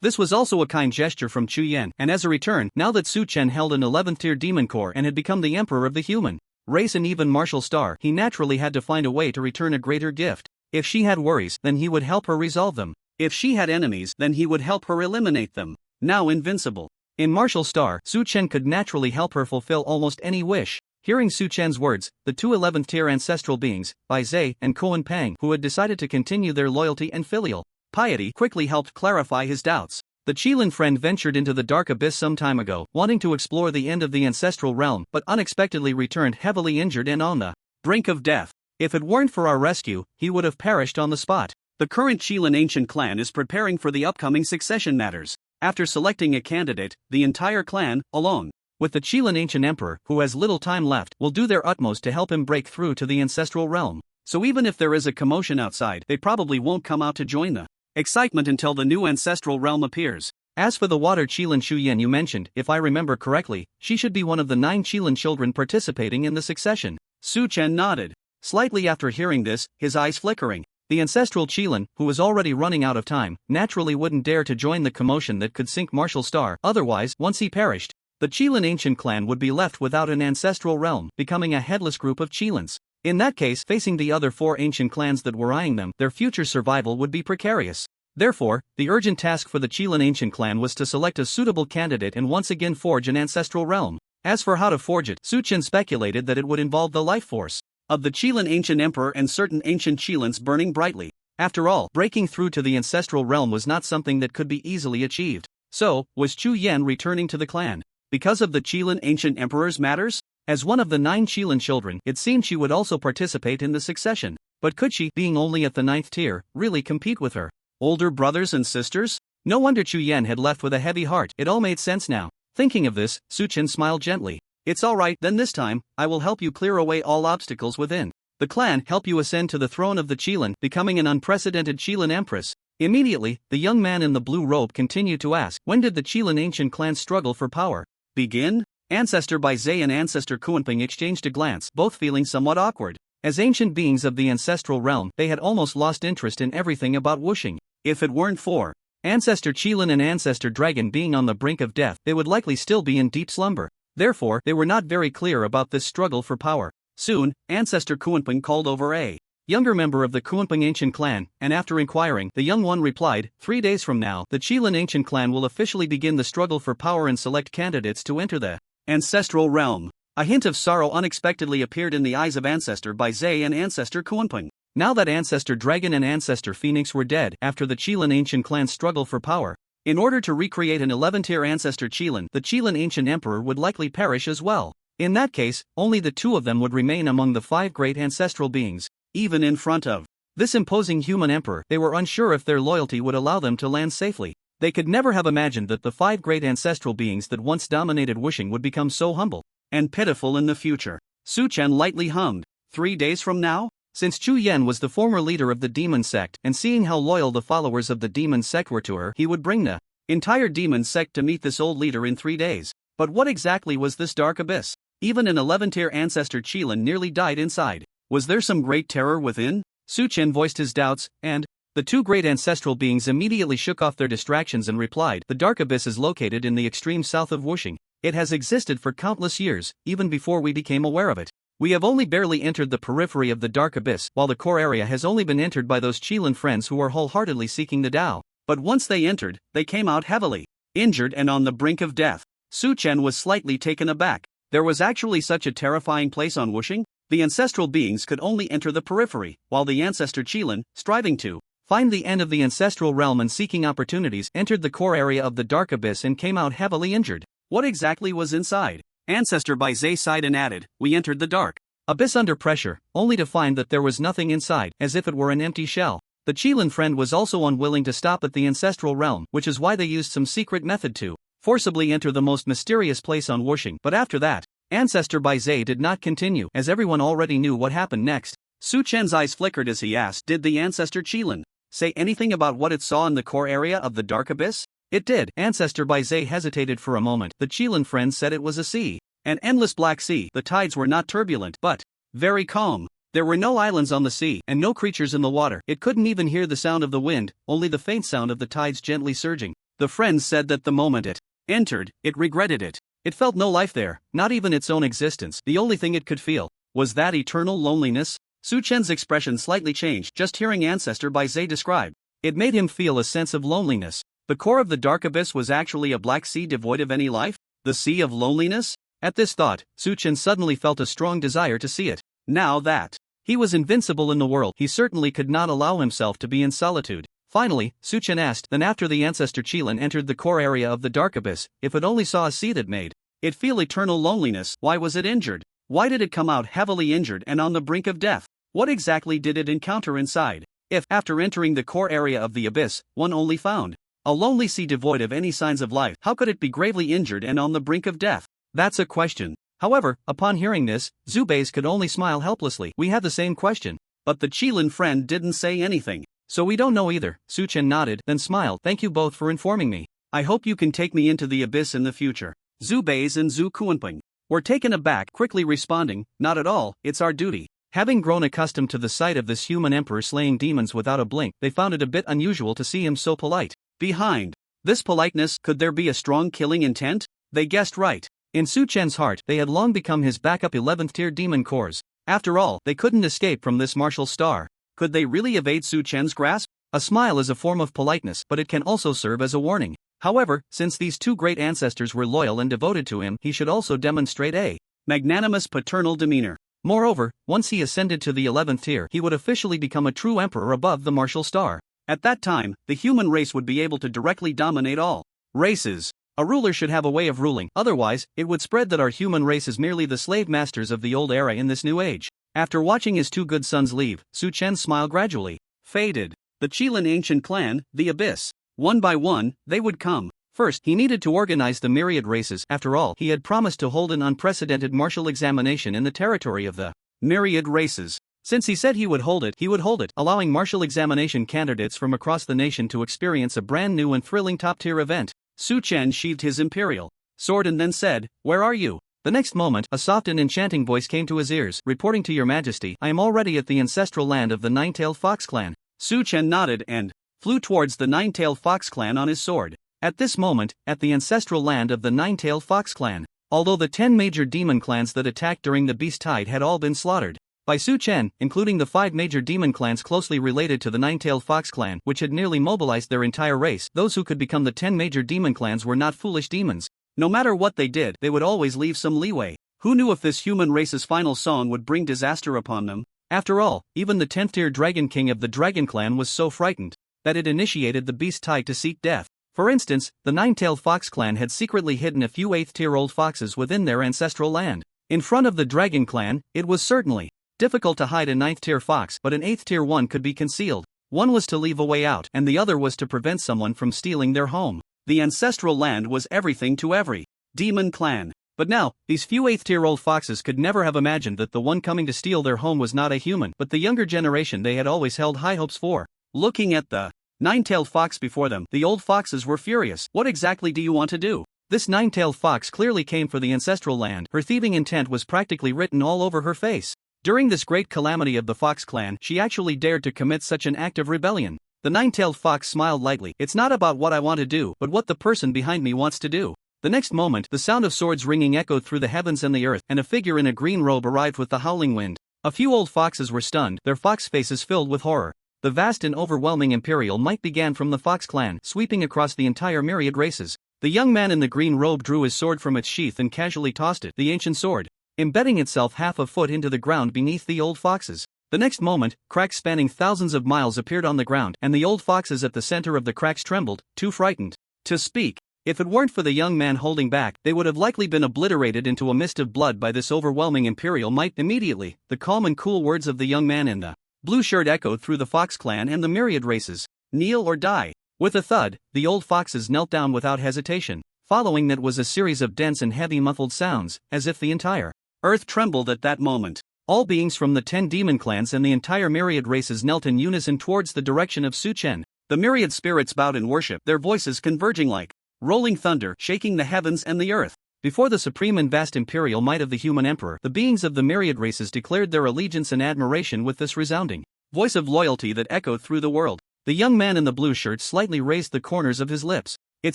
This was also a kind gesture from Chu Yan, and as a return, now that Su Chen held an 11th tier demon core and had become the emperor of the human race and even martial star, he naturally had to find a way to return a greater gift. If she had worries, then he would help her resolve them. If she had enemies, then he would help her eliminate them. Now invincible in martial star, Su Chen could naturally help her fulfill almost any wish. Hearing Su Chen's words, the two 11th tier ancestral beings, Bai Zhe and Kuan Pang, who had decided to continue their loyalty and filial piety, quickly helped clarify his doubts. The Qilin friend ventured into the dark abyss some time ago, wanting to explore the end of the ancestral realm, but unexpectedly returned heavily injured and on the brink of death. If it weren't for our rescue, he would have perished on the spot. The current Qilin ancient clan is preparing for the upcoming succession matters. After selecting a candidate, the entire clan, along with the Qilin ancient emperor, who has little time left, will do their utmost to help him break through to the ancestral realm. So even if there is a commotion outside, they probably won't come out to join the excitement until the new ancestral realm appears. As for the water Qilin Shuyan you mentioned, if I remember correctly, she should be one of the 9 Qilin children participating in the succession. Su Chen nodded. Slightly after hearing this, his eyes flickering. The ancestral Qilin, who was already running out of time, naturally wouldn't dare to join the commotion that could sink Martial Star. Otherwise, once he perished, the Qilin ancient clan would be left without an ancestral realm, becoming a headless group of Qilins. In that case, facing the other 4 ancient clans that were eyeing them, their future survival would be precarious. Therefore, the urgent task for the Qilin ancient clan was to select a suitable candidate and once again forge an ancestral realm. As for how to forge it, Su Chen speculated that it would involve the life force of the Qilin ancient emperor and certain ancient Qilins burning brightly. After all, breaking through to the ancestral realm was not something that could be easily achieved. So, was Chu Yan returning to the clan because of the Qilin ancient emperor's matters? As one of the 9 Qilin children, it seemed she would also participate in the succession. But could she, being only at the 9th tier, really compete with her older brothers and sisters? No wonder Chu Yan had left with a heavy heart. It all made sense now. Thinking of this, Su Chen smiled gently. It's alright, then this time, I will help you clear away all obstacles within the clan, help you ascend to the throne of the Qilin, becoming an unprecedented Qilin empress. Immediately, the young man in the blue robe continued to ask, when did the Qilin ancient clan struggle for power begin? Ancestor Bai Zhe and Ancestor Kuanping exchanged a glance, both feeling somewhat awkward. As ancient beings of the ancestral realm, they had almost lost interest in everything about wuxing. If it weren't for Ancestor Qilin and Ancestor Dragon being on the brink of death, they would likely still be in deep slumber. Therefore, they were not very clear about this struggle for power. Soon, Ancestor Kuanping called over a younger member of the Kuanping ancient clan, and after inquiring, the young one replied, 3 days from now, the Qilin ancient clan will officially begin the struggle for power and select candidates to enter the ancestral realm. A hint of sorrow unexpectedly appeared in the eyes of Ancestor Bai Zhe and Ancestor Kuanping. Now that Ancestor Dragon and Ancestor Phoenix were dead after the Qilin ancient clan's struggle for power, in order to recreate an 11th-tier Ancestor Qilin, the Qilin ancient emperor would likely perish as well. In that case, only the 2 of them would remain among the 5 great ancestral beings. Even in front of this imposing human emperor, they were unsure if their loyalty would allow them to land safely. They could never have imagined that the 5 great ancestral beings that once dominated wuxing would become so humble and pitiful in the future. Su Chen lightly hummed. 3 days from now? Since Chu Yan was the former leader of the demon sect, and seeing how loyal the followers of the demon sect were to her, he would bring the entire demon sect to meet this old leader in 3 days. But what exactly was this dark abyss? Even an 11th-tier Ancestor Qilin nearly died inside. Was there some great terror within? Su Chen voiced his doubts, and the 2 great ancestral beings immediately shook off their distractions and replied, the dark abyss is located in the extreme south of wuxing. It has existed for countless years, even before we became aware of it. We have only barely entered the periphery of the dark abyss, while the core area has only been entered by those Qilin friends who are wholeheartedly seeking the Tao. But once they entered, they came out heavily injured and on the brink of death. Su Chen was slightly taken aback. There was actually such a terrifying place on wuxing? The ancestral beings could only enter the periphery, while the Ancestor Qilin, striving to find the end of the ancestral realm and seeking opportunities, entered the core area of the dark abyss and came out heavily injured. What exactly was inside? Ancestor Bai Zhe sighed and added, we entered the dark abyss under pressure, only to find that there was nothing inside, as if it were an empty shell. The Qilin friend was also unwilling to stop at the ancestral realm, which is why they used some secret method to forcibly enter the most mysterious place on wuxing. But after that, Ancestor Bai Zhe did not continue, as everyone already knew what happened next. Su Chen's eyes flickered as he asked, did the Ancestor Qilin say anything about what it saw in the core area of the dark abyss? It did. Ancestor Bai Zhe hesitated for a moment. The Qilin friend said it was a sea. An endless black sea. The tides were not turbulent, but very calm. There were no islands on the sea, and no creatures in the water. It couldn't even hear the sound of the wind, only the faint sound of the tides gently surging. The friend said that the moment it entered, it regretted it. It felt no life there, not even its own existence. The only thing it could feel was that eternal loneliness. Su Chen's expression slightly changed just hearing Ancestor Bai Zhe describe. It made him feel a sense of loneliness. The core of the dark abyss was actually a black sea devoid of any life? The sea of loneliness? At this thought, Su Chen suddenly felt a strong desire to see it. Now that he was invincible in the world, he certainly could not allow himself to be in solitude. Finally, Suchen asked, then after the ancestor Qilin entered the core area of the dark abyss, if it only saw a sea that made it feel eternal loneliness, why was it injured? Why did it come out heavily injured and on the brink of death? What exactly did it encounter inside? If, after entering the core area of the abyss, one only found a lonely sea devoid of any signs of life, how could it be gravely injured and on the brink of death? That's a question. However, upon hearing this, Zubei's could only smile helplessly. We had the same question. But the Qilin friend didn't say anything. So we don't know either. Suchen nodded, then smiled. Thank you both for informing me. I hope you can take me into the abyss in the future. Zubei's and Zhu Kuanping were taken aback, quickly responding, not at all, it's our duty. Having grown accustomed to the sight of this human emperor slaying demons without a blink, they found it a bit unusual to see him so polite. Behind this politeness, could there be a strong killing intent? They guessed right. In Su Chen's heart, they had long become his backup 11th tier demon cores. After all, they couldn't escape from this martial star. Could they really evade Su Chen's grasp? A smile is a form of politeness, but it can also serve as a warning. However, since these two great ancestors were loyal and devoted to him, he should also demonstrate a magnanimous paternal demeanor. Moreover, once he ascended to the 11th tier, he would officially become a true emperor above the martial star. At that time, the human race would be able to directly dominate all races. A ruler should have a way of ruling, otherwise, it would spread that our human race is merely the slave masters of the old era in this new age. After watching his two good sons leave, Su Chen's smile gradually faded. The Qilin ancient clan, the Abyss. One by one, they would come. First, he needed to organize the myriad races. After all, he had promised to hold an unprecedented martial examination in the territory of the myriad races. Since he said he would hold it, allowing martial examination candidates from across the nation to experience a brand new and thrilling top-tier event. Su Chen sheathed his imperial sword and then said, "Where are you?" The next moment, a soft and enchanting voice came to his ears, reporting to your majesty, I am already at the ancestral land of the Nine-Tailed Fox clan. Su Chen nodded and flew towards the Nine-Tailed Fox clan on his sword. At this moment, at the ancestral land of the Nine-Tailed Fox clan, although the 10 major demon clans that attacked during the Beast Tide had all been slaughtered by Su Chen, including the 5 major demon clans closely related to the Nine-Tailed Fox clan, which had nearly mobilized their entire race, those who could become the 10 major demon clans were not foolish demons. No matter what they did, they would always leave some leeway. Who knew if this human race's final song would bring disaster upon them? After all, even the 10th tier Dragon King of the Dragon Clan was so frightened that it initiated the Beast Tide to seek death. For instance, the Nine-Tailed Fox clan had secretly hidden a few 8th tier old foxes within their ancestral land. In front of the Dragon Clan, it was certainly difficult to hide a 9th tier fox, but an 8th tier one could be concealed. One was to leave a way out, and the other was to prevent someone from stealing their home. The ancestral land was everything to every demon clan. But now, these few 8th tier old foxes could never have imagined that the one coming to steal their home was not a human, but the younger generation they had always held high hopes for. Looking at the Nine-Tailed Fox before them, the old foxes were furious. What exactly do you want to do? This Nine-Tailed Fox clearly came for the ancestral land. Her thieving intent was practically written all over her face. During this great calamity of the Fox clan, she actually dared to commit such an act of rebellion. The Nine-Tailed Fox smiled lightly. It's not about what I want to do, but what the person behind me wants to do. The next moment, the sound of swords ringing echoed through the heavens and the earth, and a figure in a green robe arrived with the howling wind. A few old foxes were stunned, their fox faces filled with horror. The vast and overwhelming imperial might began from the Fox clan, sweeping across the entire myriad races. The young man in the green robe drew his sword from its sheath and casually tossed it, the ancient sword embedding itself half a foot into the ground beneath the old foxes. The next moment, cracks spanning thousands of miles appeared on the ground, and the old foxes at the center of the cracks trembled, too frightened to speak. If it weren't for the young man holding back, they would have likely been obliterated into a mist of blood by this overwhelming imperial might. Immediately, the calm and cool words of the young man in the blue shirt echoed through the Fox clan and the myriad races. Kneel or die. With a thud, the old foxes knelt down without hesitation. Following that was a series of dense and heavy muffled sounds, as if the entire earth trembled at that moment. All beings from the 10 demon clans and the entire myriad races knelt in unison towards the direction of Su Chen. The myriad spirits bowed in worship, their voices converging like rolling thunder, shaking the heavens and the earth. Before the supreme and vast imperial might of the human emperor, the beings of the myriad races declared their allegiance and admiration with this resounding voice of loyalty that echoed through the world. The young man in the blue shirt slightly raised the corners of his lips. It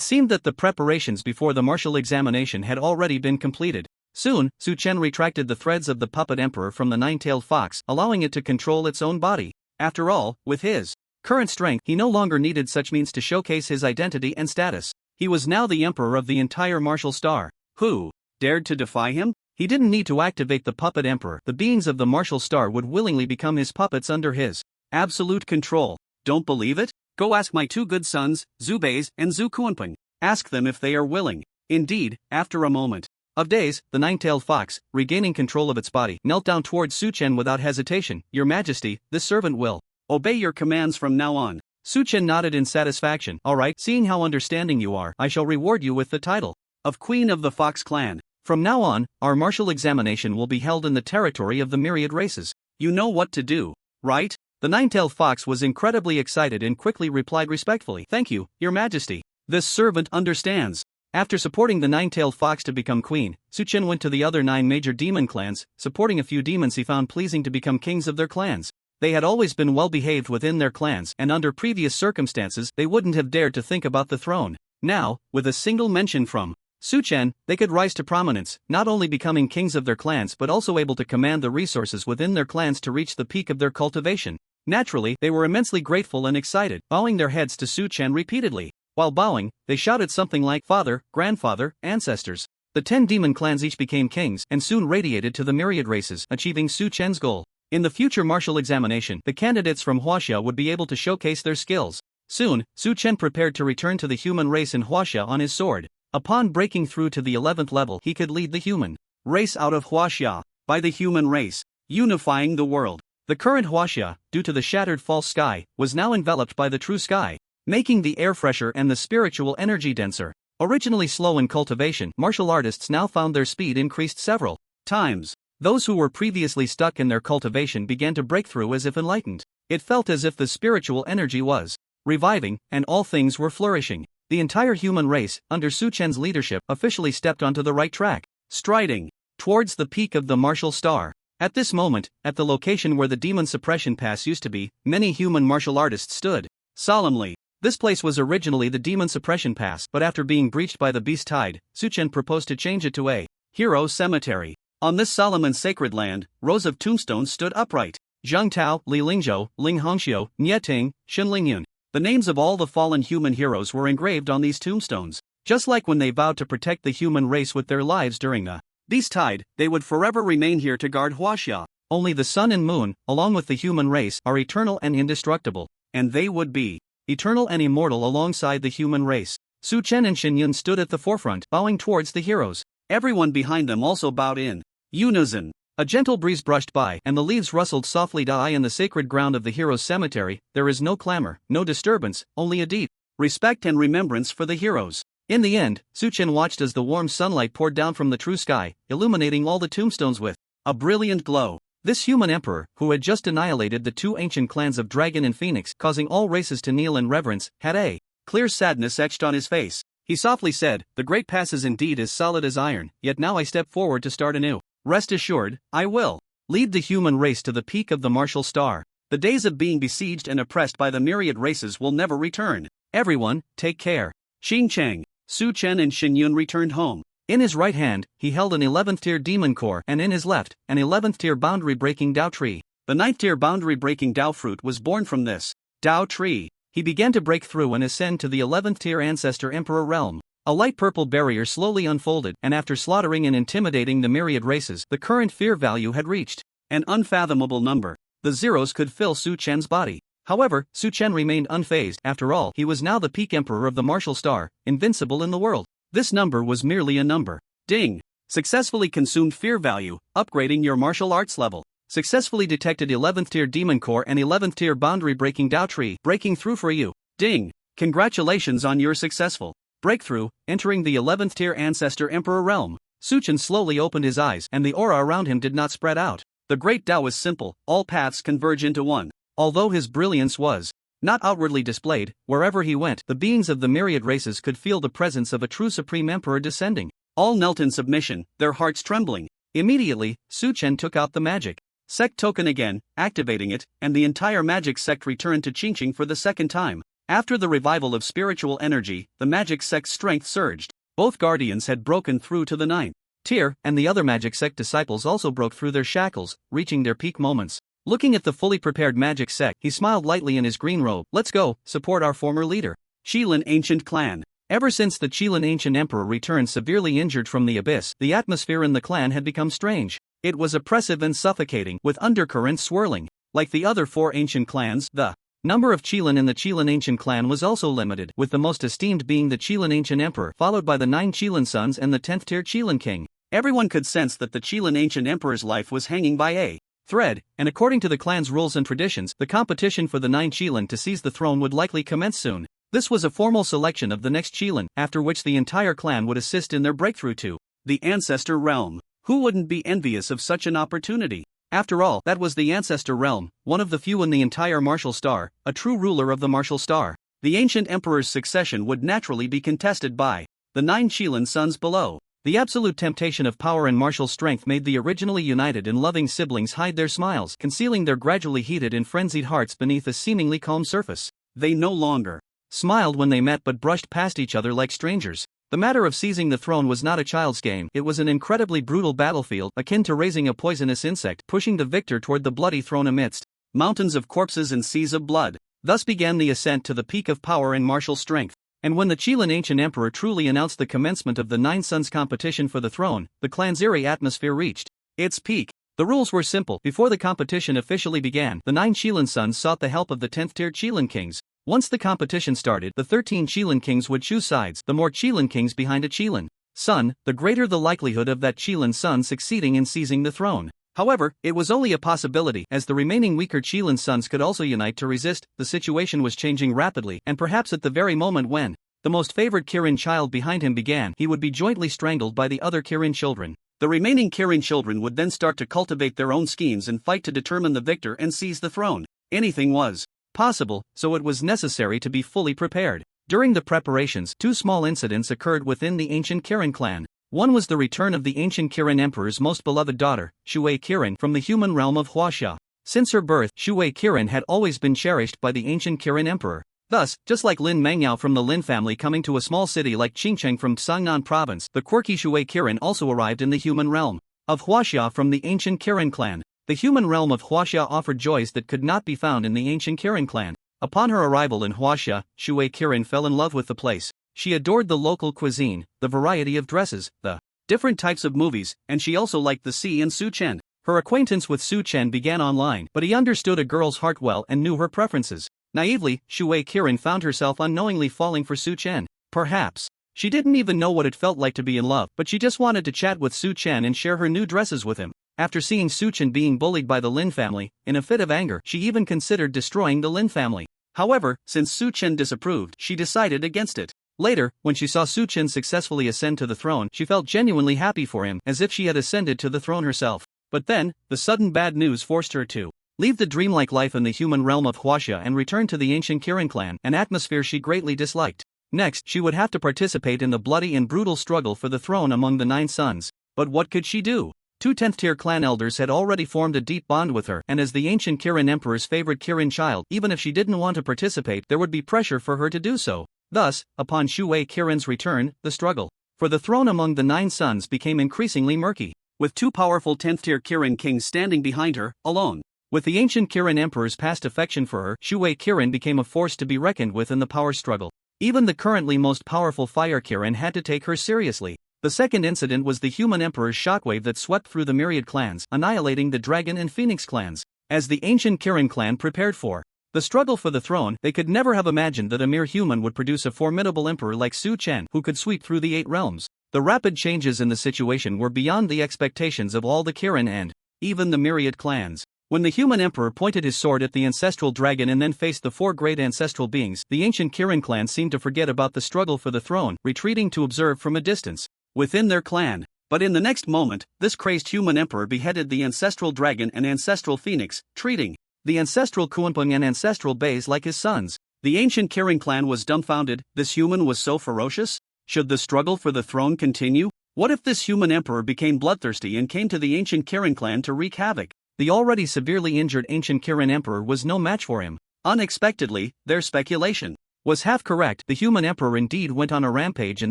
seemed that the preparations before the martial examination had already been completed. Soon, Su Chen retracted the threads of the puppet emperor from the Nine-Tailed Fox, allowing it to control its own body. After all, with his current strength, he no longer needed such means to showcase his identity and status. He was now the emperor of the entire martial star. Who dared to defy him? He didn't need to activate the puppet emperor. The beings of the martial star would willingly become his puppets under his absolute control. Don't believe it? Go ask my two good sons, Zhu Bei's and Zhu Kuanping. Ask them if they are willing." Indeed, after a moment of days, the nine-tailed fox, regaining control of its body, knelt down towards Su Chen without hesitation. "Your Majesty, this servant will obey your commands from now on." Su Chen nodded in satisfaction. "All right, seeing how understanding you are, I shall reward you with the title of Queen of the Fox Clan. From now on, our martial examination will be held in the territory of the myriad races. You know what to do, right?" The nine-tailed fox was incredibly excited and quickly replied respectfully, "Thank you, Your Majesty. This servant understands." After supporting the nine-tailed fox to become queen, Su Chen went to the other 9 major demon clans, supporting a few demons he found pleasing to become kings of their clans. They had always been well-behaved within their clans, and under previous circumstances they wouldn't have dared to think about the throne. Now, with a single mention from Su Chen, they could rise to prominence, not only becoming kings of their clans but also able to command the resources within their clans to reach the peak of their cultivation. Naturally, they were immensely grateful and excited, bowing their heads to Su Chen repeatedly. While bowing, they shouted something like, "Father, grandfather, ancestors." The 10 demon clans each became kings and soon radiated to the myriad races, achieving Su Chen's goal. In the future martial examination, the candidates from Huaxia would be able to showcase their skills. Soon, Su Chen prepared to return to the human race in Huaxia on his sword. Upon breaking through to the 11th level, he could lead the human race out of Huaxia by the human race, unifying the world. The current Huaxia, due to the shattered false sky, was now enveloped by the true sky, making the air fresher and the spiritual energy denser. Originally slow in cultivation, martial artists now found their speed increased several times. Those who were previously stuck in their cultivation began to break through as if enlightened. It felt as if the spiritual energy was reviving, and all things were flourishing. The entire human race, under Su Chen's leadership, officially stepped onto the right track, striding towards the peak of the martial star. At this moment, at the location where the demon suppression pass used to be, many human martial artists stood solemnly. This place was originally the demon suppression pass, but after being breached by the beast tide, Su Chen proposed to change it to a hero cemetery. On this solemn and sacred land, rows of tombstones stood upright. Zhang Tao, Li Lingzhou, Ling Hongxiu, Nie Ting, Shen Lingyun. The names of all the fallen human heroes were engraved on these tombstones. Just like when they vowed to protect the human race with their lives during the beast tide, they would forever remain here to guard Huaxia. Only the sun and moon, along with the human race, are eternal and indestructible, and they would be eternal and immortal alongside the human race. Su Chen and Shen Yun stood at the forefront, bowing towards the heroes. Everyone behind them also bowed in unison. A gentle breeze brushed by, and the leaves rustled softly. In the sacred ground of the heroes' cemetery, there is no clamor, no disturbance, only a deep respect and remembrance for the heroes. In the end, Su Chen watched as the warm sunlight poured down from the true sky, illuminating all the tombstones with a brilliant glow. This human emperor, who had just annihilated the 2 ancient clans of Dragon and Phoenix, causing all races to kneel in reverence, had a clear sadness etched on his face. He softly said, "The great pass is indeed as solid as iron, yet now I step forward to start anew. Rest assured, I will lead the human race to the peak of the martial star. The days of being besieged and oppressed by the myriad races will never return. Everyone, take care." Xing Cheng, Su Chen and Shen Yun returned home. In his right hand, he held an 11th tier demon core, and in his left, an 11th tier boundary-breaking Dao tree. The 9th tier boundary-breaking Dao fruit was born from this Dao tree. He began to break through and ascend to the 11th tier ancestor emperor realm. A light purple barrier slowly unfolded, and after slaughtering and intimidating the myriad races, the current fear value had reached an unfathomable number. The zeros could fill Su Chen's body. However, Su Chen remained unfazed. After all, he was now the peak emperor of the martial star, invincible in the world. This number was merely a number. Ding! Successfully consumed fear value, upgrading your martial arts level. Successfully detected 11th tier demon core and 11th tier boundary breaking Dao tree, breaking through for you. Ding! Congratulations on your successful breakthrough, entering the 11th tier ancestor emperor realm. Su Chen slowly opened his eyes, and the aura around him did not spread out. The great Dao is simple, all paths converge into one. Although his brilliance was not outwardly displayed, wherever he went, the beings of the myriad races could feel the presence of a true supreme emperor descending. All knelt in submission, their hearts trembling. Immediately, Su Chen took out the magic sect token again, activating it, and the entire magic sect returned to Qingqing for the second time. After the revival of spiritual energy, the magic sect's strength surged. Both guardians had broken through to the 9th tier, and the other magic sect disciples also broke through their shackles, reaching their peak moments. Looking at the fully prepared magic sect, he smiled lightly in his green robe. "Let's go, support our former leader." Qilin Ancient Clan. Ever since the Qilin Ancient Emperor returned severely injured from the abyss, the atmosphere in the clan had become strange. It was oppressive and suffocating, with undercurrents swirling. Like the other 4 ancient clans, the Number of Qilin in the Qilin Ancient clan was also limited, with the most esteemed being the Qilin Ancient Emperor, followed by the 9 Qilin sons and the 10th tier Qilin King. Everyone could sense that the Qilin Ancient Emperor's life was hanging by a thread, and according to the clan's rules and traditions, the competition for the 9 Qilin to seize the throne would likely commence soon. This was a formal selection of the next Qilin, after which the entire clan would assist in their breakthrough to the Ancestor Realm. Who wouldn't be envious of such an opportunity? After all, that was the Ancestor Realm, one of the few in the entire Martial Star, a true ruler of the Martial Star. The ancient emperor's succession would naturally be contested by the 9 Qilin sons below. The absolute temptation of power and martial strength made the originally united and loving siblings hide their smiles, concealing their gradually heated and frenzied hearts beneath a seemingly calm surface. They no longer smiled when they met but brushed past each other like strangers. The matter of seizing the throne was not a child's game, it was an incredibly brutal battlefield, akin to raising a poisonous insect, pushing the victor toward the bloody throne amidst mountains of corpses and seas of blood. Thus began the ascent to the peak of power and martial strength. And when the Qilin Ancient Emperor truly announced the commencement of the 9 Sons competition for the throne, the clan's eerie atmosphere reached its peak. The rules were simple. Before the competition officially began, the 9 Qilin sons sought the help of the 10th tier Qilin kings. Once the competition started, the 13 Qilin kings would choose sides. The more Qilin kings behind a Qilin son, the greater the likelihood of that Qilin son succeeding in seizing the throne. However, it was only a possibility, as the remaining weaker Qilin sons could also unite to resist. The situation was changing rapidly, and perhaps at the very moment when the most favored Kirin child behind him began, he would be jointly strangled by the other Kirin children. The remaining Kirin children would then start to cultivate their own schemes and fight to determine the victor and seize the throne. Anything was possible, so it was necessary to be fully prepared. During the preparations, 2 small incidents occurred within the ancient Kirin clan. One was the return of the ancient Kirin emperor's most beloved daughter, Shui Kirin, from the human realm of Huaxia. Since her birth, Shui Kirin had always been cherished by the ancient Kirin emperor. Thus, just like Lin Mangyao from the Lin family coming to a small city like Qingcheng from Sangnan province, the quirky Shui Kirin also arrived in the human realm of Huaxia from the ancient Kirin clan. The human realm of Huaxia offered joys that could not be found in the ancient Kirin clan. Upon her arrival in Huaxia, Shui Kirin fell in love with the place. She adored the local cuisine, the variety of dresses, the different types of movies, and she also liked the sea and Su Chen. Her acquaintance with Su Chen began online, but he understood a girl's heart well and knew her preferences. Naively, Shui Kirin found herself unknowingly falling for Su Chen. Perhaps she didn't even know what it felt like to be in love, but she just wanted to chat with Su Chen and share her new dresses with him. After seeing Su Chen being bullied by the Lin family, in a fit of anger, she even considered destroying the Lin family. However, since Su Chen disapproved, she decided against it. Later, when she saw Su Chen successfully ascend to the throne, she felt genuinely happy for him, as if she had ascended to the throne herself. But then, the sudden bad news forced her to leave the dreamlike life in the human realm of Huaxia and return to the ancient Kirin clan, an atmosphere she greatly disliked. Next, she would have to participate in the bloody and brutal struggle for the throne among the 9 sons. But what could she do? 2 10th-tier clan elders had already formed a deep bond with her, and as the ancient Kirin emperor's favorite Kirin child, even if she didn't want to participate, there would be pressure for her to do so. Thus, upon Shui Kirin's return, the struggle for the throne among the 9 sons became increasingly murky, with 2 powerful 10th-tier Kirin kings standing behind her, alone. With the ancient Kirin emperor's past affection for her, Shui Kirin became a force to be reckoned with in the power struggle. Even the currently most powerful Fire Kirin had to take her seriously. The second incident was the human emperor's shockwave that swept through the myriad clans, annihilating the Dragon and Phoenix clans. As the ancient Kirin clan prepared for the struggle for the throne, they could never have imagined that a mere human would produce a formidable emperor like Su Chen, who could sweep through the 8 realms. The rapid changes in the situation were beyond the expectations of all the Kirin and even the myriad clans. When the human emperor pointed his sword at the ancestral dragon and then faced the 4 great ancestral beings, the ancient Kirin clan seemed to forget about the struggle for the throne, retreating to observe from a distance within their clan. But in the next moment, this crazed human emperor beheaded the ancestral dragon and ancestral phoenix, treating the ancestral Kuanpeng and ancestral Beis like his sons. The ancient Kirin clan was dumbfounded. This human was so ferocious? Should the struggle for the throne continue? What if this human emperor became bloodthirsty and came to the ancient Kirin clan to wreak havoc? The already severely injured ancient Kirin emperor was no match for him. Unexpectedly, their speculation was half correct. The human emperor indeed went on a rampage in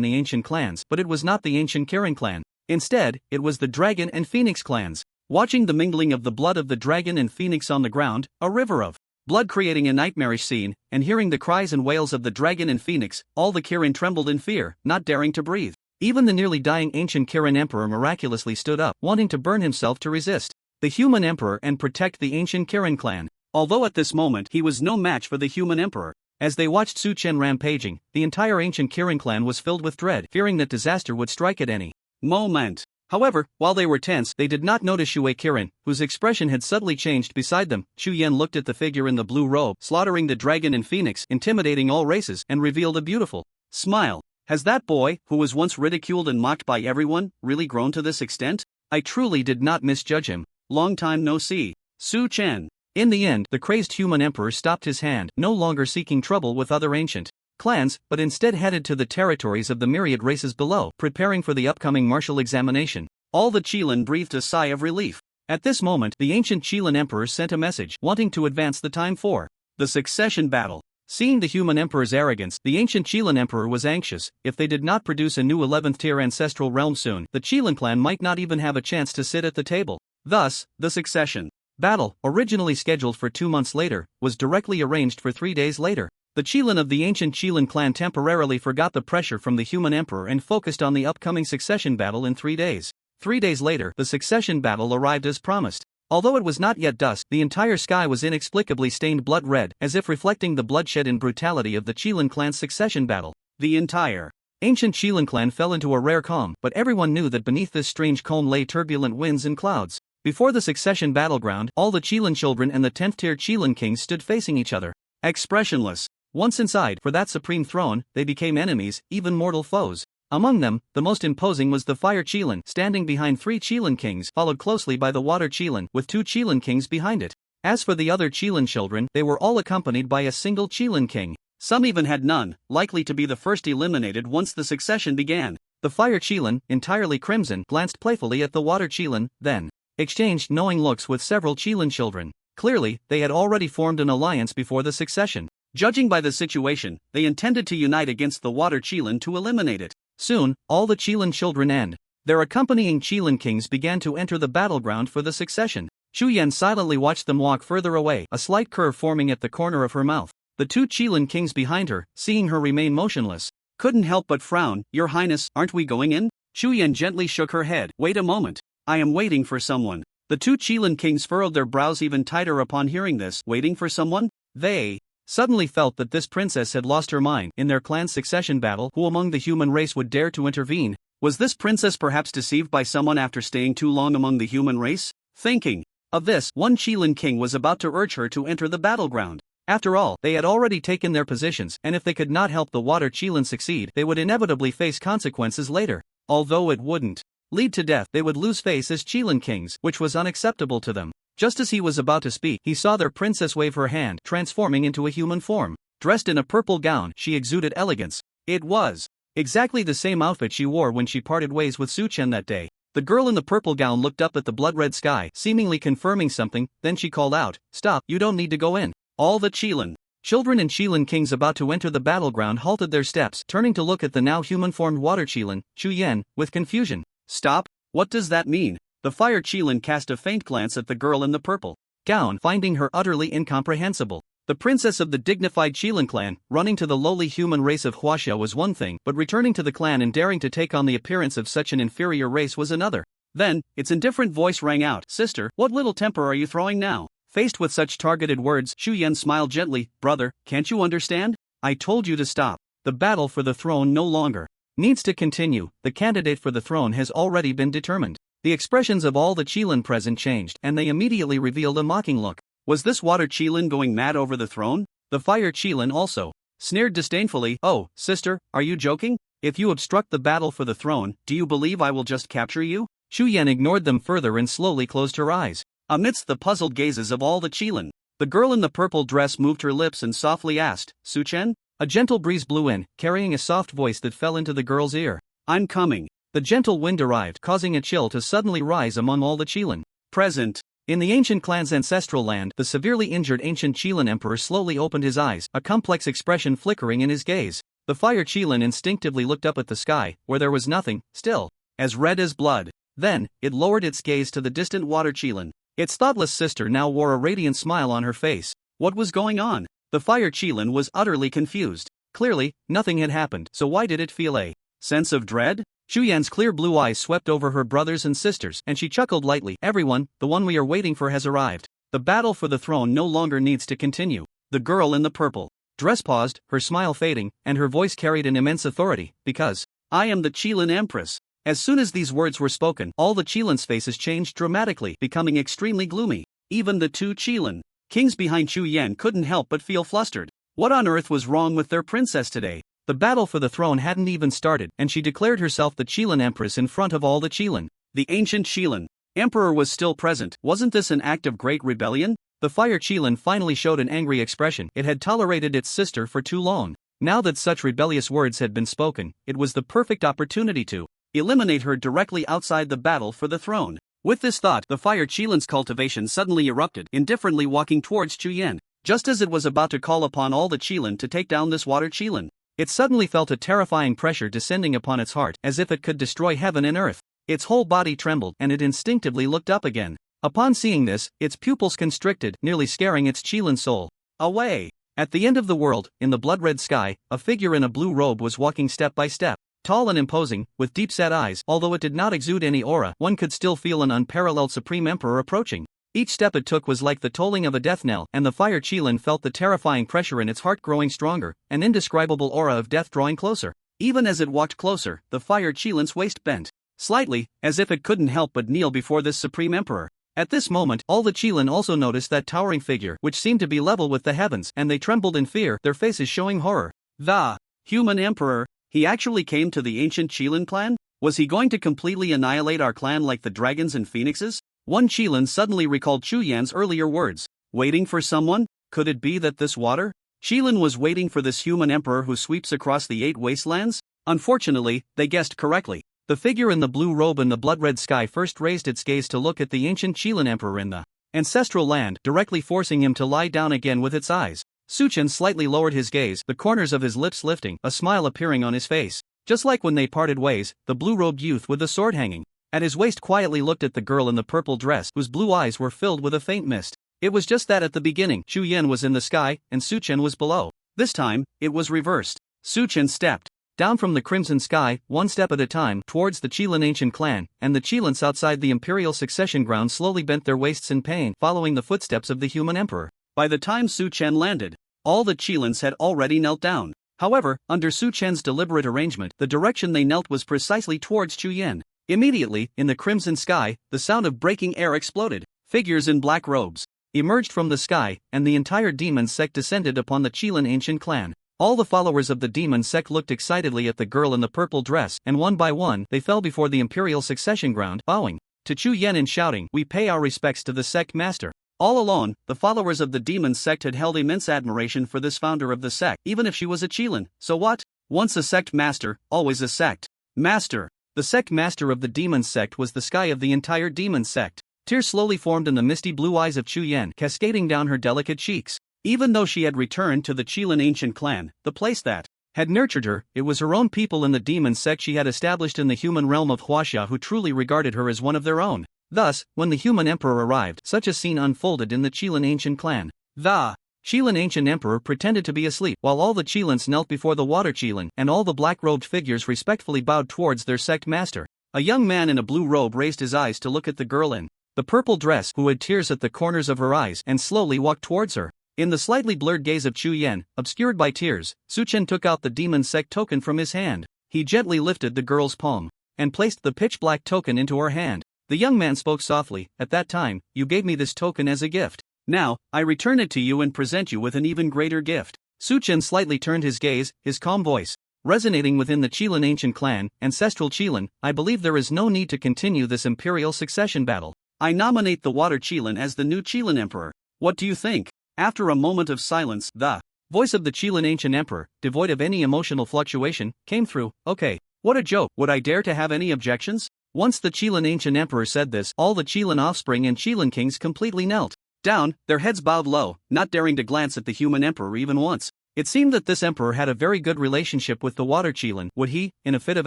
the ancient clans, but it was not the ancient Kirin clan. Instead, it was the Dragon and Phoenix clans. Watching the mingling of the blood of the dragon and phoenix on the ground, a river of blood creating a nightmarish scene, and hearing the cries and wails of the dragon and phoenix, all the Kirin trembled in fear, not daring to breathe. Even the nearly dying ancient Kirin emperor miraculously stood up, wanting to burn himself to resist the human emperor and protect the ancient Kirin clan. Although at this moment he was no match for the human emperor. As they watched Su Chen rampaging, the entire ancient Kirin clan was filled with dread, fearing that disaster would strike at any moment. However, while they were tense, they did not notice Shui Kirin, whose expression had subtly changed beside them. Chu Yan looked at the figure in the blue robe, slaughtering the dragon and phoenix, intimidating all races, and revealed a beautiful smile. Has that boy, who was once ridiculed and mocked by everyone, really grown to this extent? I truly did not misjudge him. Long time no see. Su Chen. In the end, the crazed human emperor stopped his hand, no longer seeking trouble with other ancient clans, but instead headed to the territories of the myriad races below, preparing for the upcoming martial examination. All the Qilin breathed a sigh of relief. At this moment, the ancient Qilin emperor sent a message, wanting to advance the time for the succession battle. Seeing the human emperor's arrogance, the ancient Qilin emperor was anxious. If they did not produce a new 11th tier ancestral realm soon, the Qilin clan might not even have a chance to sit at the table. Thus, the succession battle, originally scheduled for 2 months later, was directly arranged for 3 days later. The Qilin of the ancient Qilin clan temporarily forgot the pressure from the human emperor and focused on the upcoming succession battle in 3 days. 3 days later, the succession battle arrived as promised. Although it was not yet dusk, the entire sky was inexplicably stained blood red, as if reflecting the bloodshed and brutality of the Qilin clan's succession battle. The entire ancient Qilin clan fell into a rare calm, but everyone knew that beneath this strange calm lay turbulent winds and clouds. Before the succession battleground, all the Qilin children and the 10th tier Qilin kings stood facing each other, expressionless. Once inside, for that supreme throne, they became enemies, even mortal foes. Among them, the most imposing was the Fire Qilin, standing behind 3 Qilin kings, followed closely by the Water Qilin, with 2 Qilin kings behind it. As for the other Qilin children, they were all accompanied by a single Qilin king. Some even had none, likely to be the first eliminated once the succession began. The Fire Qilin, entirely crimson, glanced playfully at the Water Qilin, then exchanged knowing looks with several Qilin children. Clearly, they had already formed an alliance before the succession. Judging by the situation, they intended to unite against the Water Qilin to eliminate it. Soon, all the Qilin children and their accompanying Qilin kings began to enter the battleground for the succession. Chu Yan silently watched them walk further away, a slight curve forming at the corner of her mouth. The 2 Qilin kings behind her, seeing her remain motionless, couldn't help but frown. Your Highness, aren't we going in? Chu Yan gently shook her head. Wait a moment. I am waiting for someone. The 2 Qilin kings furrowed their brows even tighter upon hearing this. Waiting for someone? They suddenly felt that this princess had lost her mind. In their clan's succession battle, who among the human race would dare to intervene? Was this princess perhaps deceived by someone after staying too long among the human race? Thinking of this, one Qilin king was about to urge her to enter the battleground. After all, they had already taken their positions, and if they could not help the Water Qilin succeed, they would inevitably face consequences later. Although it wouldn't lead to death, they would lose face as Qilin kings, which was unacceptable to them. Just as he was about to speak, he saw their princess wave her hand, transforming into a human form. Dressed in a purple gown, she exuded elegance. It was exactly the same outfit she wore when she parted ways with Su Chen that day. The girl in the purple gown looked up at the blood-red sky, seemingly confirming something, then she called out, "Stop, you don't need to go in." All the Qilin children and Qilin kings about to enter the battleground halted their steps, turning to look at the now human-formed Water Qilin, Chu Yan, with confusion. Stop? What does that mean? The Fire Qilin cast a faint glance at the girl in the purple gown, finding her utterly incomprehensible. The princess of the dignified Qilin clan, running to the lowly human race of Huaxia was one thing, but returning to the clan and daring to take on the appearance of such an inferior race was another. Then, its indifferent voice rang out, "Sister, what little temper are you throwing now?" Faced with such targeted words, Chu Yan smiled gently. "Brother, can't you understand? I told you to stop. The battle for the throne no longer needs to continue. The candidate for the throne has already been determined." The expressions of all the Qilin present changed, and they immediately revealed a mocking look. Was this Water Qilin going mad over the throne? The Fire Qilin also sneered disdainfully. "Oh, sister, are you joking? If you obstruct the battle for the throne, do you believe I will just capture you?" Chu Yan ignored them further and slowly closed her eyes. Amidst the puzzled gazes of all the Qilin, the girl in the purple dress moved her lips and softly asked, "Su Chen?" A gentle breeze blew in, carrying a soft voice that fell into the girl's ear. "I'm coming." The gentle wind arrived, causing a chill to suddenly rise among all the Qilin present. In the ancient clan's ancestral land, the severely injured ancient Qilin emperor slowly opened his eyes, a complex expression flickering in his gaze. The Fire Qilin instinctively looked up at the sky, where there was nothing, still, as red as blood. Then, it lowered its gaze to the distant Water Qilin. Its thoughtless sister now wore a radiant smile on her face. What was going on? The Fire Qilin was utterly confused. Clearly, nothing had happened, so why did it feel a sense of dread? Chu Yan's clear blue eyes swept over her brothers and sisters, and she chuckled lightly. "Everyone, the one we are waiting for has arrived." The battle for the throne no longer needs to continue. The girl in the purple dress paused, her smile fading, and her voice carried an immense authority, because I am the Qilin Empress. As soon as these words were spoken, all the Qilins' faces changed dramatically, becoming extremely gloomy. Even the two Qilin kings behind Chu Yan couldn't help but feel flustered. What on earth was wrong with their princess today? The battle for the throne hadn't even started, and she declared herself the Qilin Empress in front of all the Qilin. The ancient Qilin Emperor was still present. Wasn't this an act of great rebellion? The Fire Qilin finally showed an angry expression. It had tolerated its sister for too long. Now that such rebellious words had been spoken, it was the perfect opportunity to eliminate her directly outside the battle for the throne. With this thought, the Fire Qilin's cultivation suddenly erupted, indifferently walking towards Chu Yan. Just as it was about to call upon all the Qilin to take down this Water Qilin, it suddenly felt a terrifying pressure descending upon its heart, as if it could destroy heaven and earth. Its whole body trembled, and it instinctively looked up again. Upon seeing this, its pupils constricted, nearly scaring its Qilin soul away. At the end of the world, in the blood-red sky, a figure in a blue robe was walking step by step. Tall and imposing, with deep-set eyes, although it did not exude any aura, one could still feel an unparalleled Supreme Emperor approaching. Each step it took was like the tolling of a death knell, and the Fire Qilin felt the terrifying pressure in its heart growing stronger, an indescribable aura of death drawing closer. Even as it walked closer, the Fire Qilin's waist bent slightly, as if it couldn't help but kneel before this Supreme Emperor. At this moment, all the Qilin also noticed that towering figure, which seemed to be level with the heavens, and they trembled in fear, their faces showing horror. The human emperor, he actually came to the ancient Qilin clan? Was he going to completely annihilate our clan like the dragons and phoenixes? One Qilin suddenly recalled Chu Yan's earlier words. Waiting for someone? Could it be that this Water Qilin was waiting for this human emperor who sweeps across the 8 wastelands? Unfortunately, they guessed correctly. The figure in the blue robe in the blood-red sky first raised its gaze to look at the ancient Qilin emperor in the ancestral land, directly forcing him to lie down again with its eyes. Suchen slightly lowered his gaze, the corners of his lips lifting, a smile appearing on his face. Just like when they parted ways, the blue-robed youth with the sword hanging at his waist quietly looked at the girl in the purple dress, whose blue eyes were filled with a faint mist. It was just that at the beginning, Chu Yan was in the sky, and Suchen was below. This time, it was reversed. Suchen stepped down from the crimson sky, one step at a time, towards the Qilin ancient clan, and the Qilins outside the imperial succession ground slowly bent their waists in pain, following the footsteps of the human emperor. By the time Su Chen landed, all the Qilins had already knelt down. However, under Su Chen's deliberate arrangement, the direction they knelt was precisely towards Chu Yan. Immediately, in the crimson sky, the sound of breaking air exploded. Figures in black robes emerged from the sky, and the entire demon sect descended upon the Qilin ancient clan. All the followers of the demon sect looked excitedly at the girl in the purple dress, and one by one, they fell before the imperial succession ground, bowing to Chu Yan and shouting, "We pay our respects to the sect master." All alone, the followers of the demon sect had held immense admiration for this founder of the sect, even if she was a Qilin. So what? Once a sect master, always a sect master. The sect master of the demon sect was the sky of the entire demon sect. Tears slowly formed in the misty blue eyes of Chu Yan, cascading down her delicate cheeks. Even though she had returned to the Qilin ancient clan, the place that had nurtured her, it was her own people in the demon sect she had established in the human realm of Huaxia who truly regarded her as one of their own. Thus, when the human emperor arrived, such a scene unfolded in the Qilin ancient clan. The Qilin ancient emperor pretended to be asleep, while all the Qilins knelt before the Water Qilin, and all the black-robed figures respectfully bowed towards their sect master. A young man in a blue robe raised his eyes to look at the girl in the purple dress, who had tears at the corners of her eyes, and slowly walked towards her. In the slightly blurred gaze of Chu Yan, obscured by tears, Su Chen took out the demon sect token from his hand. He gently lifted the girl's palm and placed the pitch-black token into her hand. The young man spoke softly, "At that time, you gave me this token as a gift. Now, I return it to you and present you with an even greater gift." Su Chen slightly turned his gaze, his calm voice resonating within the Qilin ancient clan, ancestral Qilin. "I believe there is no need to continue this imperial succession battle. I nominate the Water Qilin as the new Qilin emperor. What do you think?" After a moment of silence, the voice of the Qilin ancient emperor, devoid of any emotional fluctuation, came through. "Okay. What a joke. Would I dare to have any objections?" Once the Qilin ancient emperor said this, all the Qilin offspring and Qilin kings completely knelt down, their heads bowed low, not daring to glance at the human emperor even once. It seemed that this emperor had a very good relationship with the Water Qilin. Would he, in a fit of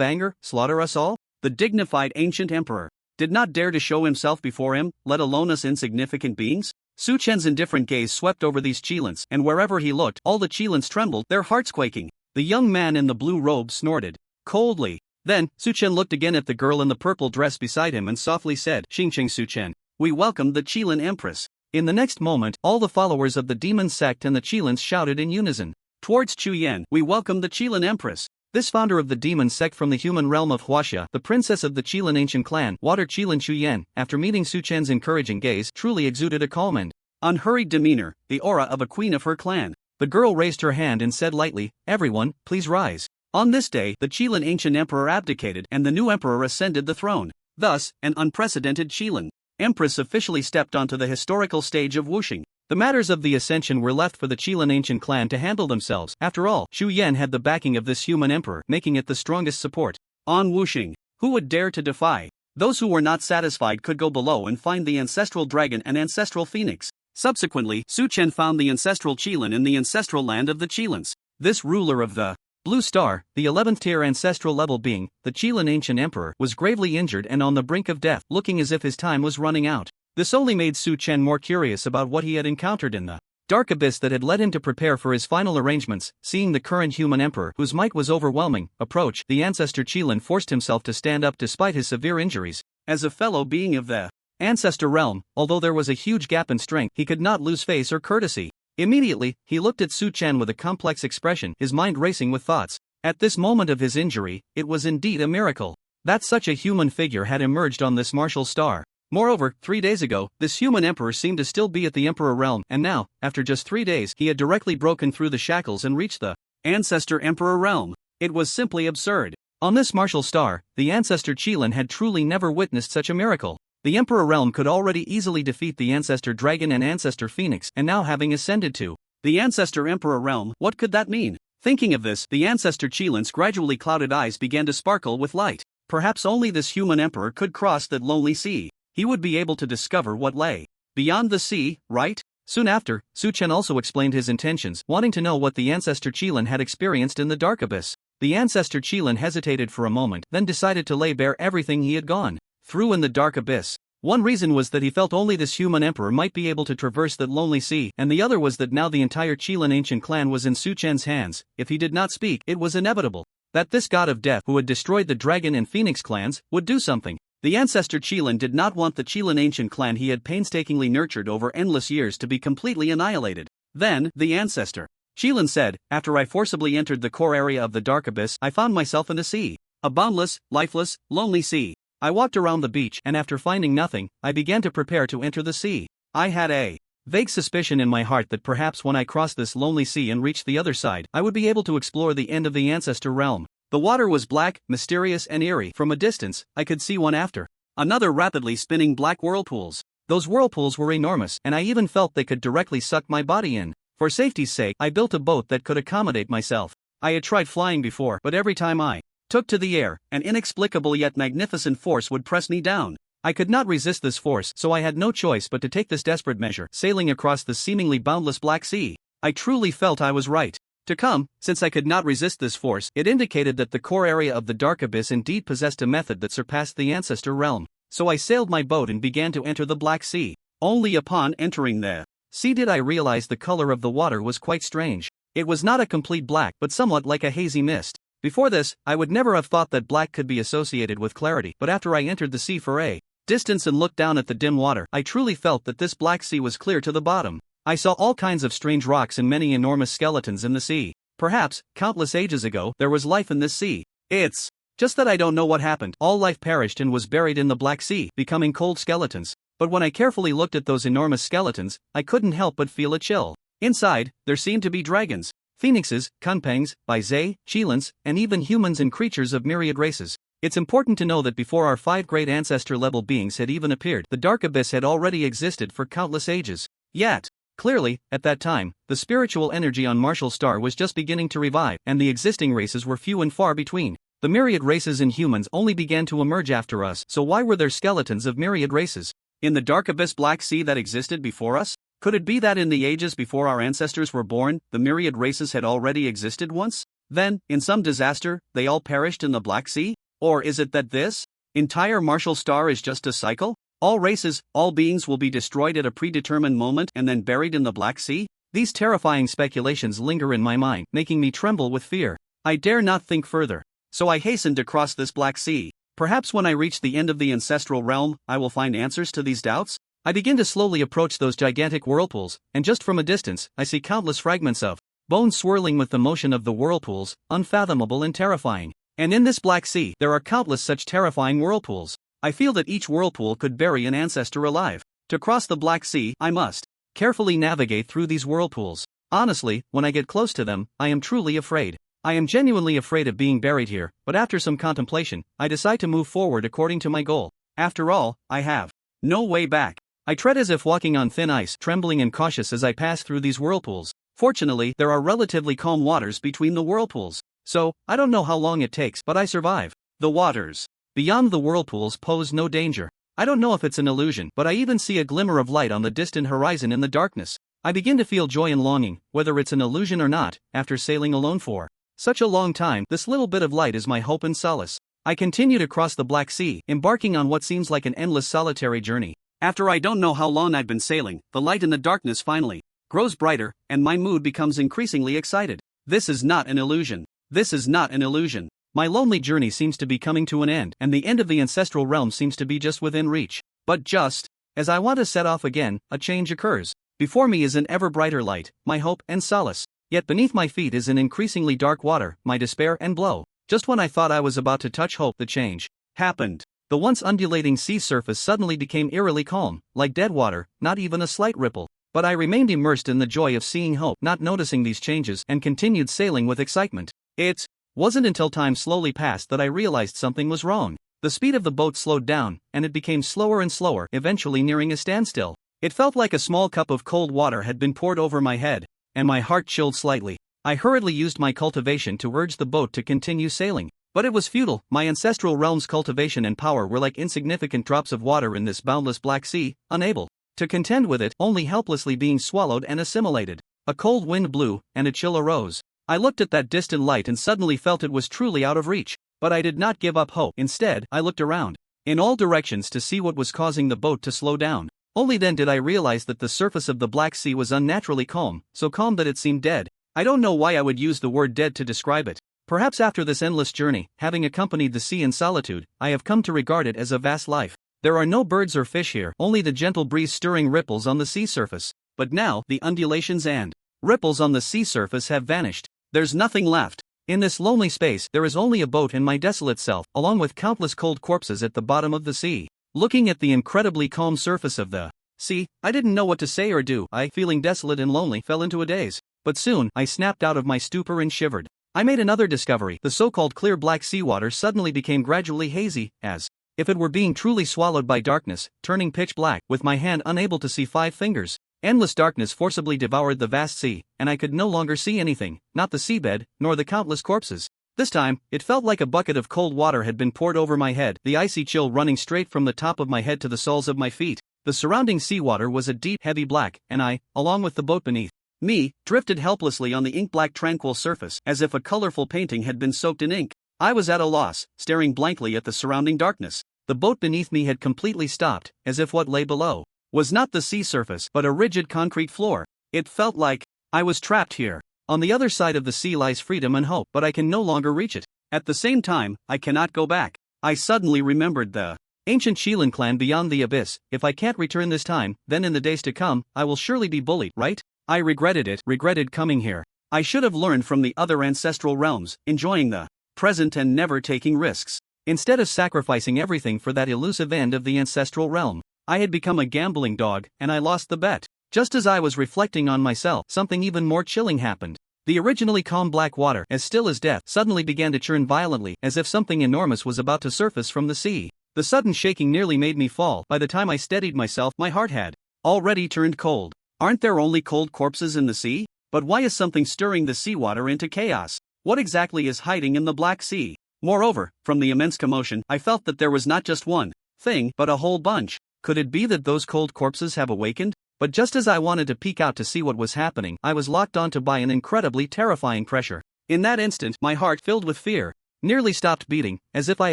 anger, slaughter us all? The dignified ancient emperor did not dare to show himself before him, let alone us insignificant beings? Su Chen's indifferent gaze swept over these Qilins, and wherever he looked, all the Qilins trembled, their hearts quaking. The young man in the blue robe snorted coldly. Then, Su Chen looked again at the girl in the purple dress beside him and softly said, "Xingqing Su Chen, we welcome the Qilin Empress." In the next moment, all the followers of the demon sect and the Qilins shouted in unison. Towards Chuyen, we welcome the Qilin Empress. This founder of the demon sect from the human realm of Huaxia, the princess of the Qilin ancient clan, Water Qilin Chuyen, after meeting Su Chen's encouraging gaze, truly exuded a calm and unhurried demeanor, the aura of a queen of her clan. The girl raised her hand and said lightly, "Everyone, please rise." On this day, the Qilin ancient emperor abdicated and the new emperor ascended the throne. Thus, an unprecedented Qilin Empress officially stepped onto the historical stage of Wuxing. The matters of the ascension were left for the Qilin ancient clan to handle themselves. After all, Xu Yan had the backing of this human emperor, making it the strongest support. On Wuxing, who would dare to defy? Those who were not satisfied could go below and find the ancestral dragon and ancestral phoenix. Subsequently, Su Chen found the ancestral Qilin in the ancestral land of the Qilins. This ruler of the Blue Star, the 11th tier ancestral level being, the Qilin ancient emperor, was gravely injured and on the brink of death, looking as if his time was running out. This only made Su Chen more curious about what he had encountered in the dark abyss that had led him to prepare for his final arrangements. Seeing the current human emperor, whose might was overwhelming, approach, the ancestor Qilin forced himself to stand up despite his severe injuries. As a fellow being of the ancestor realm, although there was a huge gap in strength, he could not lose face or courtesy. Immediately, he looked at Su Chen with a complex expression, his mind racing with thoughts. At this moment of his injury, it was indeed a miracle that such a human figure had emerged on this martial star. Moreover, 3 days ago, this human emperor seemed to still be at the emperor realm, and now, after just 3 days, he had directly broken through the shackles and reached the ancestor emperor realm. It was simply absurd. On this martial star, the ancestor Qilin had truly never witnessed such a miracle. The emperor realm could already easily defeat the ancestor dragon and ancestor phoenix, and now having ascended to the ancestor emperor realm, what could that mean? Thinking of this, the ancestor Qilin's gradually clouded eyes began to sparkle with light. Perhaps only this human emperor could cross that lonely sea. He would be able to discover what lay beyond the sea, right? Soon after, Su Chen also explained his intentions, wanting to know what the ancestor Qilin had experienced in the dark abyss. The ancestor Qilin hesitated for a moment, then decided to lay bare everything he had gone through in the dark abyss. One reason was that he felt only this human emperor might be able to traverse that lonely sea, and the other was that now the entire Qilin ancient clan was in Su Chen's hands. If he did not speak, it was inevitable that this god of death, who had destroyed the dragon and phoenix clans, would do something. The ancestor Qilin did not want the Qilin ancient clan he had painstakingly nurtured over endless years to be completely annihilated. Then, the ancestor Qilin said, "After I forcibly entered the core area of the dark abyss, I found myself in the sea. A boundless, lifeless, lonely sea. I walked around the beach, and after finding nothing, I began to prepare to enter the sea. I had a vague suspicion in my heart that perhaps when I crossed this lonely sea and reached the other side, I would be able to explore the end of the ancestor realm. The water was black, mysterious and eerie. From a distance, I could see one after another rapidly spinning black whirlpools. Those whirlpools were enormous, and I even felt they could directly suck my body in. For safety's sake, I built a boat that could accommodate myself. I had tried flying before, but every time I took to the air, an inexplicable yet magnificent force would press me down. I could not resist this force, so I had no choice but to take this desperate measure, sailing across the seemingly boundless Black Sea. I truly felt I was right to come, since I could not resist this force. It indicated that the core area of the dark abyss indeed possessed a method that surpassed the ancestor realm. So I sailed my boat and began to enter the Black Sea. Only upon entering the sea did I realize the color of the water was quite strange. It was not a complete black, but somewhat like a hazy mist. Before this, I would never have thought that black could be associated with clarity, but after I entered the sea for a distance and looked down at the dim water, I truly felt that this Black Sea was clear to the bottom. I saw all kinds of strange rocks and many enormous skeletons in the sea. Perhaps, countless ages ago, there was life in this sea. It's just that I don't know what happened. All life perished and was buried in the Black Sea, becoming cold skeletons. But when I carefully looked at those enormous skeletons, I couldn't help but feel a chill. Inside, there seemed to be dragons, phoenixes, kunpangs, baizai, qilins, and even humans and creatures of myriad races. It's important to know that before our 5 great ancestor-level beings had even appeared, the Dark Abyss had already existed for countless ages. Yet, clearly, at that time, the spiritual energy on Martial Star was just beginning to revive, and the existing races were few and far between. The myriad races and humans only began to emerge after us, so why were there skeletons of myriad races in the Dark Abyss Black Sea that existed before us? Could it be that in the ages before our ancestors were born, the myriad races had already existed once? Then, in some disaster, they all perished in the Black Sea? Or is it that this entire Martial Star is just a cycle? All races, all beings will be destroyed at a predetermined moment and then buried in the Black Sea? These terrifying speculations linger in my mind, making me tremble with fear. I dare not think further. So I hastened to cross this Black Sea. Perhaps when I reach the end of the ancestral realm, I will find answers to these doubts? I begin to slowly approach those gigantic whirlpools, and just from a distance, I see countless fragments of bone swirling with the motion of the whirlpools, unfathomable and terrifying. And in this Black Sea, there are countless such terrifying whirlpools. I feel that each whirlpool could bury an ancestor alive. To cross the Black Sea, I must carefully navigate through these whirlpools. Honestly, when I get close to them, I am truly afraid. I am genuinely afraid of being buried here, but after some contemplation, I decide to move forward according to my goal. After all, I have no way back. I tread as if walking on thin ice, trembling and cautious as I pass through these whirlpools. Fortunately, there are relatively calm waters between the whirlpools, so I don't know how long it takes, but I survive. The waters beyond the whirlpools pose no danger. I don't know if it's an illusion, but I even see a glimmer of light on the distant horizon in the darkness. I begin to feel joy and longing, whether it's an illusion or not, after sailing alone for such a long time. This little bit of light is my hope and solace. I continue to cross the Black Sea, embarking on what seems like an endless solitary journey. After I don't know how long I've been sailing, the light in the darkness finally grows brighter, and my mood becomes increasingly excited. This is not an illusion. This is not an illusion. My lonely journey seems to be coming to an end, and the end of the ancestral realm seems to be just within reach. But just as I want to set off again, a change occurs. Before me is an ever brighter light, my hope and solace. Yet beneath my feet is an increasingly dark water, my despair and blow. Just when I thought I was about to touch hope, the change happened. The once undulating sea surface suddenly became eerily calm, like dead water, not even a slight ripple. But I remained immersed in the joy of seeing hope, not noticing these changes, and continued sailing with excitement. It wasn't until time slowly passed that I realized something was wrong. The speed of the boat slowed down, and it became slower and slower, eventually nearing a standstill. It felt like a small cup of cold water had been poured over my head, and my heart chilled slightly. I hurriedly used my cultivation to urge the boat to continue sailing. But it was futile. My ancestral realm's cultivation and power were like insignificant drops of water in this boundless Black Sea, unable to contend with it, only helplessly being swallowed and assimilated. A cold wind blew, and a chill arose. I looked at that distant light and suddenly felt it was truly out of reach. But I did not give up hope. Instead, I looked around in all directions to see what was causing the boat to slow down. Only then did I realize that the surface of the Black Sea was unnaturally calm, so calm that it seemed dead. I don't know why I would use the word dead to describe it. Perhaps after this endless journey, having accompanied the sea in solitude, I have come to regard it as a vast life. There are no birds or fish here, only the gentle breeze stirring ripples on the sea surface. But now, the undulations and ripples on the sea surface have vanished. There's nothing left. In this lonely space, there is only a boat and my desolate self, along with countless cold corpses at the bottom of the sea. Looking at the incredibly calm surface of the sea, I didn't know what to say or do. I, feeling desolate and lonely, fell into a daze. But soon, I snapped out of my stupor and shivered. I made another discovery. The so-called clear black seawater suddenly became gradually hazy, as if it were being truly swallowed by darkness, turning pitch black, with my hand unable to see 5 fingers. Endless darkness forcibly devoured the vast sea, and I could no longer see anything, not the seabed, nor the countless corpses. This time, it felt like a bucket of cold water had been poured over my head, the icy chill running straight from the top of my head to the soles of my feet. The surrounding seawater was a deep, heavy black, and I, along with the boat beneath me, drifted helplessly on the ink-black tranquil surface, as if a colorful painting had been soaked in ink. I was at a loss, staring blankly at the surrounding darkness. The boat beneath me had completely stopped, as if what lay below was not the sea surface, but a rigid concrete floor. It felt like I was trapped here. On the other side of the sea lies freedom and hope, but I can no longer reach it. At the same time, I cannot go back. I suddenly remembered the ancient Shilin clan beyond the abyss. If I can't return this time, then in the days to come, I will surely be bullied, right? I regretted it, regretted coming here. I should have learned from the other ancestral realms, enjoying the present and never taking risks. Instead of sacrificing everything for that elusive end of the ancestral realm, I had become a gambling dog, and I lost the bet. Just as I was reflecting on myself, something even more chilling happened. The originally calm black water, as still as death, suddenly began to churn violently, as if something enormous was about to surface from the sea. The sudden shaking nearly made me fall. By the time I steadied myself, my heart had already turned cold. Aren't there only cold corpses in the sea? But why is something stirring the seawater into chaos? What exactly is hiding in the Black Sea? Moreover, from the immense commotion, I felt that there was not just one thing, but a whole bunch. Could it be that those cold corpses have awakened? But just as I wanted to peek out to see what was happening, I was locked onto by an incredibly terrifying pressure. In that instant, my heart, filled with fear, nearly stopped beating, as if I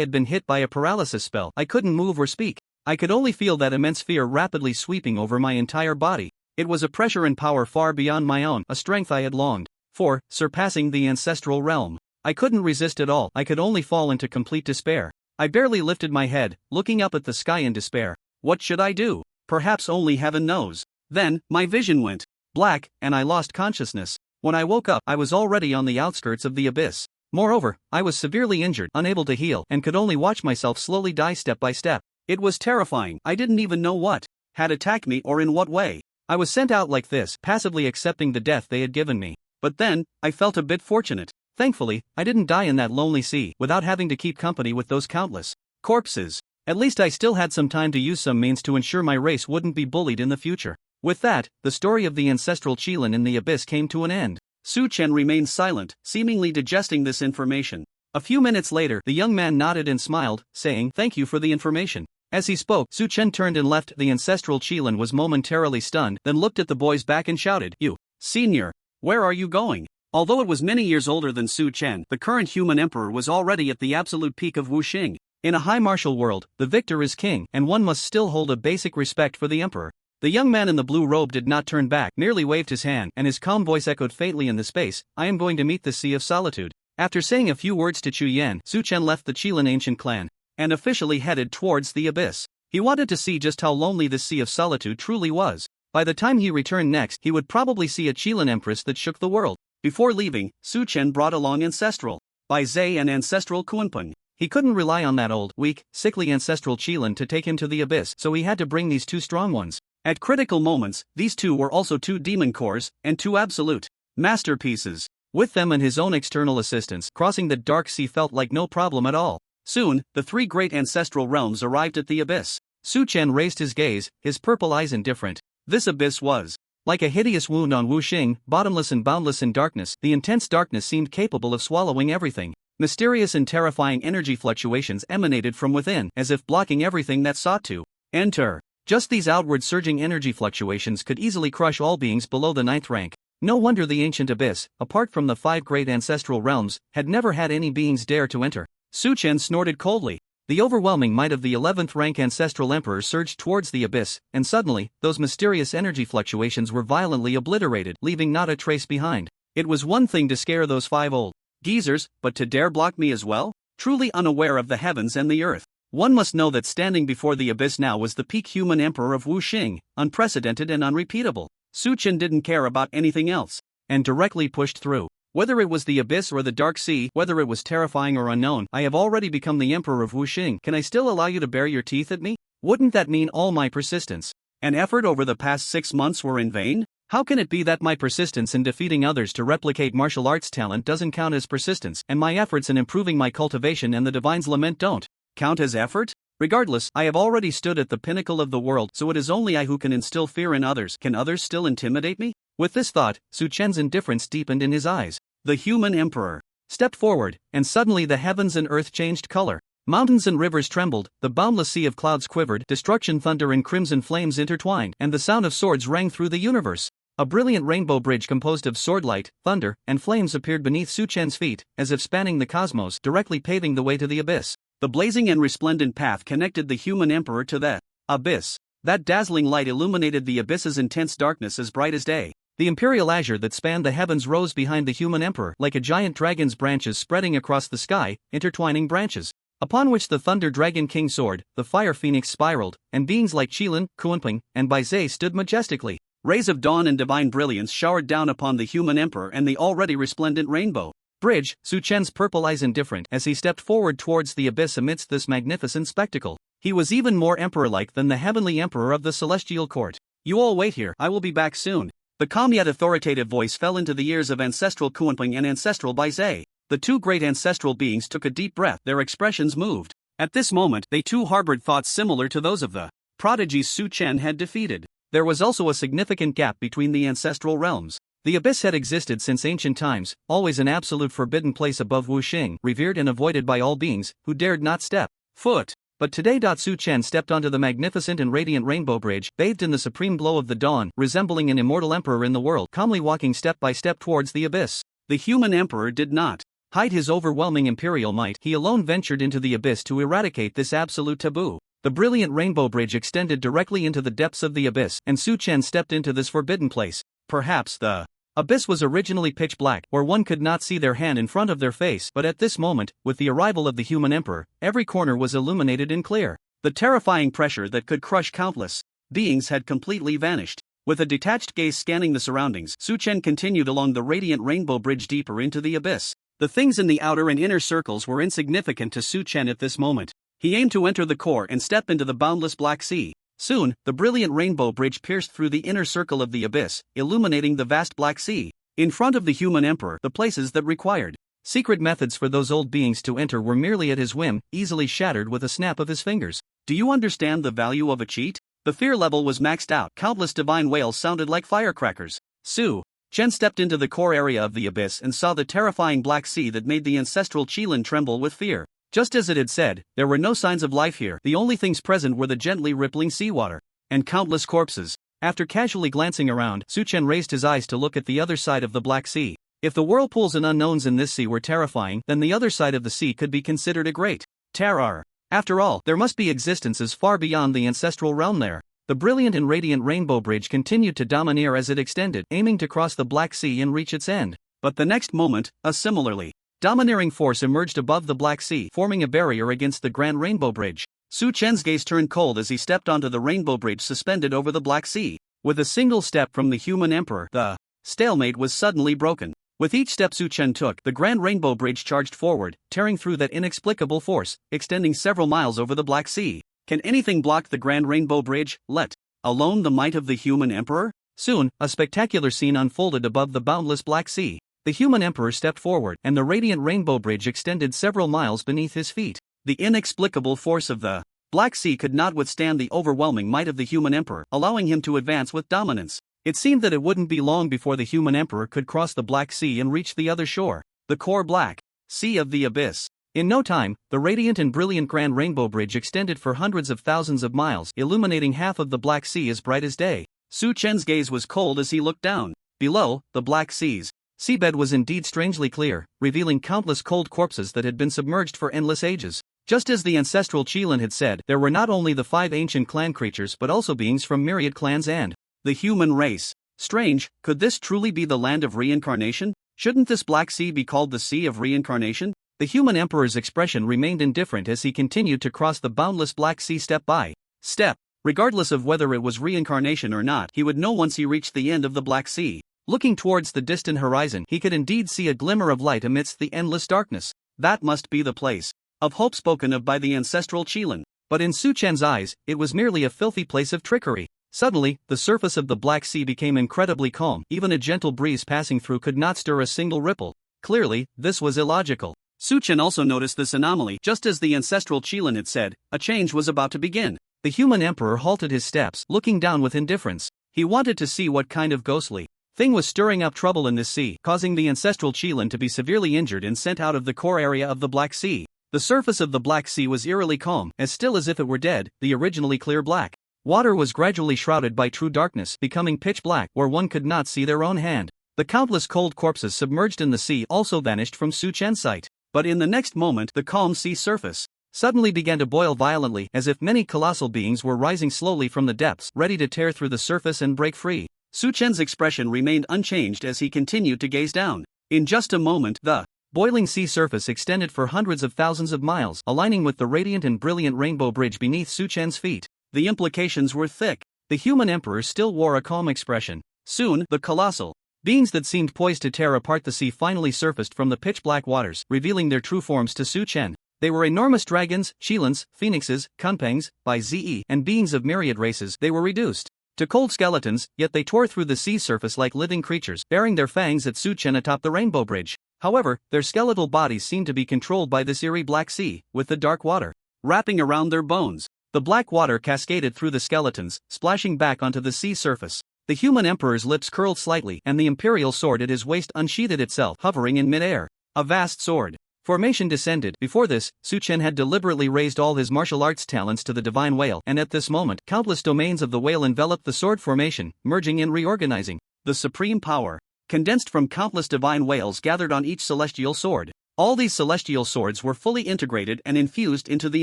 had been hit by a paralysis spell. I couldn't move or speak. I could only feel that immense fear rapidly sweeping over my entire body. It was a pressure and power far beyond my own, a strength I had longed for, surpassing the ancestral realm. I couldn't resist at all. I could only fall into complete despair. I barely lifted my head, looking up at the sky in despair. What should I do? Perhaps only heaven knows. Then, my vision went black, and I lost consciousness. When I woke up, I was already on the outskirts of the abyss. Moreover, I was severely injured, unable to heal, and could only watch myself slowly die step by step. It was terrifying. I didn't even know what had attacked me or in what way. I was sent out like this, passively accepting the death they had given me. But then, I felt a bit fortunate. Thankfully, I didn't die in that lonely sea, without having to keep company with those countless corpses. At least I still had some time to use some means to ensure my race wouldn't be bullied in the future. With that, the story of the ancestral Qilin in the abyss came to an end. Su Chen remained silent, seemingly digesting this information. A few minutes later, the young man nodded and smiled, saying, "Thank you for the information." As he spoke, Su Chen turned and left. The ancestral Qilin was momentarily stunned, then looked at the boy's back and shouted, "You, senior, where are you going?" Although it was many years older than Su Chen, the current human emperor was already at the absolute peak of Wuxing. In a high martial world, the victor is king, and one must still hold a basic respect for the emperor. The young man in the blue robe did not turn back, merely waved his hand, and his calm voice echoed faintly in the space, "I am going to meet the Sea of Solitude." After saying a few words to Chu Yan, Su Chen left the Qilin ancient clan and officially headed towards the abyss. He wanted to see just how lonely the Sea of Solitude truly was. By the time he returned next, he would probably see a Qilin empress that shook the world. Before leaving, Su Chen brought along Ancestral by Zhe and Ancestral Kunpeng. He couldn't rely on that old, weak, sickly Ancestral Qilin to take him to the abyss, so he had to bring these two strong ones. At critical moments, these two were also two demon cores, and two absolute masterpieces. With them and his own external assistance, crossing the dark sea felt like no problem at all. Soon, the three great ancestral realms arrived at the abyss. Su Chen raised his gaze, his purple eyes indifferent. This abyss was like a hideous wound on Wuxing, bottomless and boundless in darkness. The intense darkness seemed capable of swallowing everything. Mysterious and terrifying energy fluctuations emanated from within, as if blocking everything that sought to enter. Just these outward surging energy fluctuations could easily crush all beings below the 9th rank. No wonder the ancient abyss, apart from the 5 great ancestral realms, had never had any beings dare to enter. Su Chen snorted coldly. The overwhelming might of the 11th rank ancestral emperor surged towards the abyss, and suddenly, those mysterious energy fluctuations were violently obliterated, leaving not a trace behind. It was one thing to scare those 5 old geezers, but to dare block me as well? Truly unaware of the heavens and the earth. One must know that standing before the abyss now was the peak human emperor of Wuxing, unprecedented and unrepeatable. Su Chen didn't care about anything else, and directly pushed through. Whether it was the abyss or the dark sea, whether it was terrifying or unknown, I have already become the emperor of Wuxing. Can I still allow you to bare your teeth at me? Wouldn't that mean all my persistence and effort over the past 6 months were in vain? How can it be that my persistence in defeating others to replicate martial arts talent doesn't count as persistence, and my efforts in improving my cultivation and the divine's lament don't count as effort? Regardless, I have already stood at the pinnacle of the world, so it is only I who can instill fear in others. Can others still intimidate me? With this thought, Su Chen's indifference deepened in his eyes. The human emperor stepped forward, and suddenly the heavens and earth changed color. Mountains and rivers trembled, the boundless sea of clouds quivered, destruction, thunder and crimson flames intertwined, and the sound of swords rang through the universe. A brilliant rainbow bridge composed of swordlight, thunder, and flames appeared beneath Su Chen's feet, as if spanning the cosmos, directly paving the way to the abyss. The blazing and resplendent path connected the human emperor to the abyss. That dazzling light illuminated the abyss's intense darkness as bright as day. The imperial azure that spanned the heavens rose behind the human emperor, like a giant dragon's branches spreading across the sky, intertwining branches, upon which the thunder dragon king soared, the fire phoenix spiraled, and beings like Qilin, Kunpeng, and Baizhe stood majestically. Rays of dawn and divine brilliance showered down upon the human emperor and the already resplendent rainbow bridge. Su Chen's purple eyes indifferent as he stepped forward towards the abyss amidst this magnificent spectacle. He was even more emperor-like than the heavenly emperor of the celestial court. "You all wait here, I will be back soon." The calm yet authoritative voice fell into the ears of Ancestral Kunpeng and Ancestral Baizhe. The two great ancestral beings took a deep breath, their expressions moved. At this moment, they too harbored thoughts similar to those of the prodigies Su Chen had defeated. There was also a significant gap between the ancestral realms. The abyss had existed since ancient times, always an absolute forbidden place above Wuxing, revered and avoided by all beings who dared not step foot. But today Su Chen stepped onto the magnificent and radiant rainbow bridge, bathed in the supreme glow of the dawn, resembling an immortal emperor in the world, calmly walking step by step towards the abyss. The human emperor did not hide his overwhelming imperial might, he alone ventured into the abyss to eradicate this absolute taboo. The brilliant rainbow bridge extended directly into the depths of the abyss, and Su Chen stepped into this forbidden place. Perhaps the abyss was originally pitch black, where one could not see their hand in front of their face, but at this moment, with the arrival of the human emperor, every corner was illuminated and clear. The terrifying pressure that could crush countless beings had completely vanished. With a detached gaze scanning the surroundings, Su Chen continued along the radiant rainbow bridge deeper into the abyss. The things in the outer and inner circles were insignificant to Su Chen at this moment. He aimed to enter the core and step into the boundless black sea. Soon, the brilliant rainbow bridge pierced through the inner circle of the abyss, illuminating the vast black sea. In front of the human emperor, the places that required secret methods for those old beings to enter were merely at his whim, easily shattered with a snap of his fingers. Do you understand the value of a cheat? The fear level was maxed out. Countless divine wails sounded like firecrackers. Su Chen stepped into the core area of the abyss and saw the terrifying black sea that made the ancestral Qilin tremble with fear. Just as it had said, there were no signs of life here. The only things present were the gently rippling seawater and countless corpses. After casually glancing around, Su Chen raised his eyes to look at the other side of the black sea. If the whirlpools and unknowns in this sea were terrifying, then the other side of the sea could be considered a great terror. After all, there must be existences far beyond the ancestral realm there. The brilliant and radiant rainbow bridge continued to domineer as it extended, aiming to cross the Black Sea and reach its end. But the next moment, a similarly domineering force emerged above the Black Sea, forming a barrier against the Grand Rainbow Bridge. Su Chen's gaze turned cold as he stepped onto the rainbow bridge suspended over the Black Sea. With a single step from the human emperor, the stalemate was suddenly broken. With each step Su Chen took, the Grand Rainbow Bridge charged forward, tearing through that inexplicable force, extending several miles over the Black Sea. Can anything block the Grand Rainbow Bridge, let alone the might of the human emperor? Soon, a spectacular scene unfolded above the boundless Black Sea. The human emperor stepped forward, and the radiant rainbow bridge extended several miles beneath his feet. The inexplicable force of the Black Sea could not withstand the overwhelming might of the human emperor, allowing him to advance with dominance. It seemed that it wouldn't be long before the human emperor could cross the Black Sea and reach the other shore, the core Black Sea of the Abyss. In no time, the radiant and brilliant Grand Rainbow Bridge extended for hundreds of thousands of miles, illuminating half of the Black Sea as bright as day. Su Chen's gaze was cold as he looked down. Below, the Black Sea's seabed was indeed strangely clear, revealing countless cold corpses that had been submerged for endless ages. Just as the ancestral Qilin had said, there were not only the 5 ancient clan creatures but also beings from myriad clans and the human race. Strange, could this truly be the land of reincarnation? Shouldn't this Black Sea be called the Sea of Reincarnation? The human emperor's expression remained indifferent as he continued to cross the boundless Black Sea step by step. Regardless of whether it was reincarnation or not, he would know once he reached the end of the Black Sea. Looking towards the distant horizon, he could indeed see a glimmer of light amidst the endless darkness. That must be the place of hope spoken of by the ancestral Qilin. But in Su Chen's eyes, it was merely a filthy place of trickery. Suddenly, the surface of the Black Sea became incredibly calm. Even a gentle breeze passing through could not stir a single ripple. Clearly, this was illogical. Su Chen also noticed this anomaly. Just as the ancestral Qilin had said, a change was about to begin. The human emperor halted his steps, looking down with indifference. He wanted to see what kind of ghostly thing was stirring up trouble in this sea, causing the ancestral Qilin to be severely injured and sent out of the core area of the Black Sea. The surface of the Black Sea was eerily calm, as still as if it were dead. The originally clear black water was gradually shrouded by true darkness, becoming pitch black, where one could not see their own hand. The countless cold corpses submerged in the sea also vanished from Su Chen's sight. But in the next moment, the calm sea surface suddenly began to boil violently, as if many colossal beings were rising slowly from the depths, ready to tear through the surface and break free. Su Chen's expression remained unchanged as he continued to gaze down. In just a moment, the boiling sea surface extended for hundreds of thousands of miles, aligning with the radiant and brilliant rainbow bridge beneath Su Chen's feet. The implications were thick. The human emperor still wore a calm expression. Soon, the colossal beings that seemed poised to tear apart the sea finally surfaced from the pitch-black waters, revealing their true forms to Su Chen. They were enormous dragons, Qilins, phoenixes, kunpangs, by Ze, and beings of myriad races. They were reduced to cold skeletons, yet they tore through the sea surface like living creatures, bearing their fangs at Su Chen atop the rainbow bridge. However, their skeletal bodies seemed to be controlled by this eerie Black Sea, with the dark water wrapping around their bones. The black water cascaded through the skeletons, splashing back onto the sea surface. The human emperor's lips curled slightly, and the imperial sword at his waist unsheathed itself, hovering in midair. A vast sword formation descended. Before this, Su Chen had deliberately raised all his martial arts talents to the divine whale, and at this moment, countless domains of the whale enveloped the sword formation, merging and reorganizing. The supreme power, condensed from countless divine whales gathered on each celestial sword. All these celestial swords were fully integrated and infused into the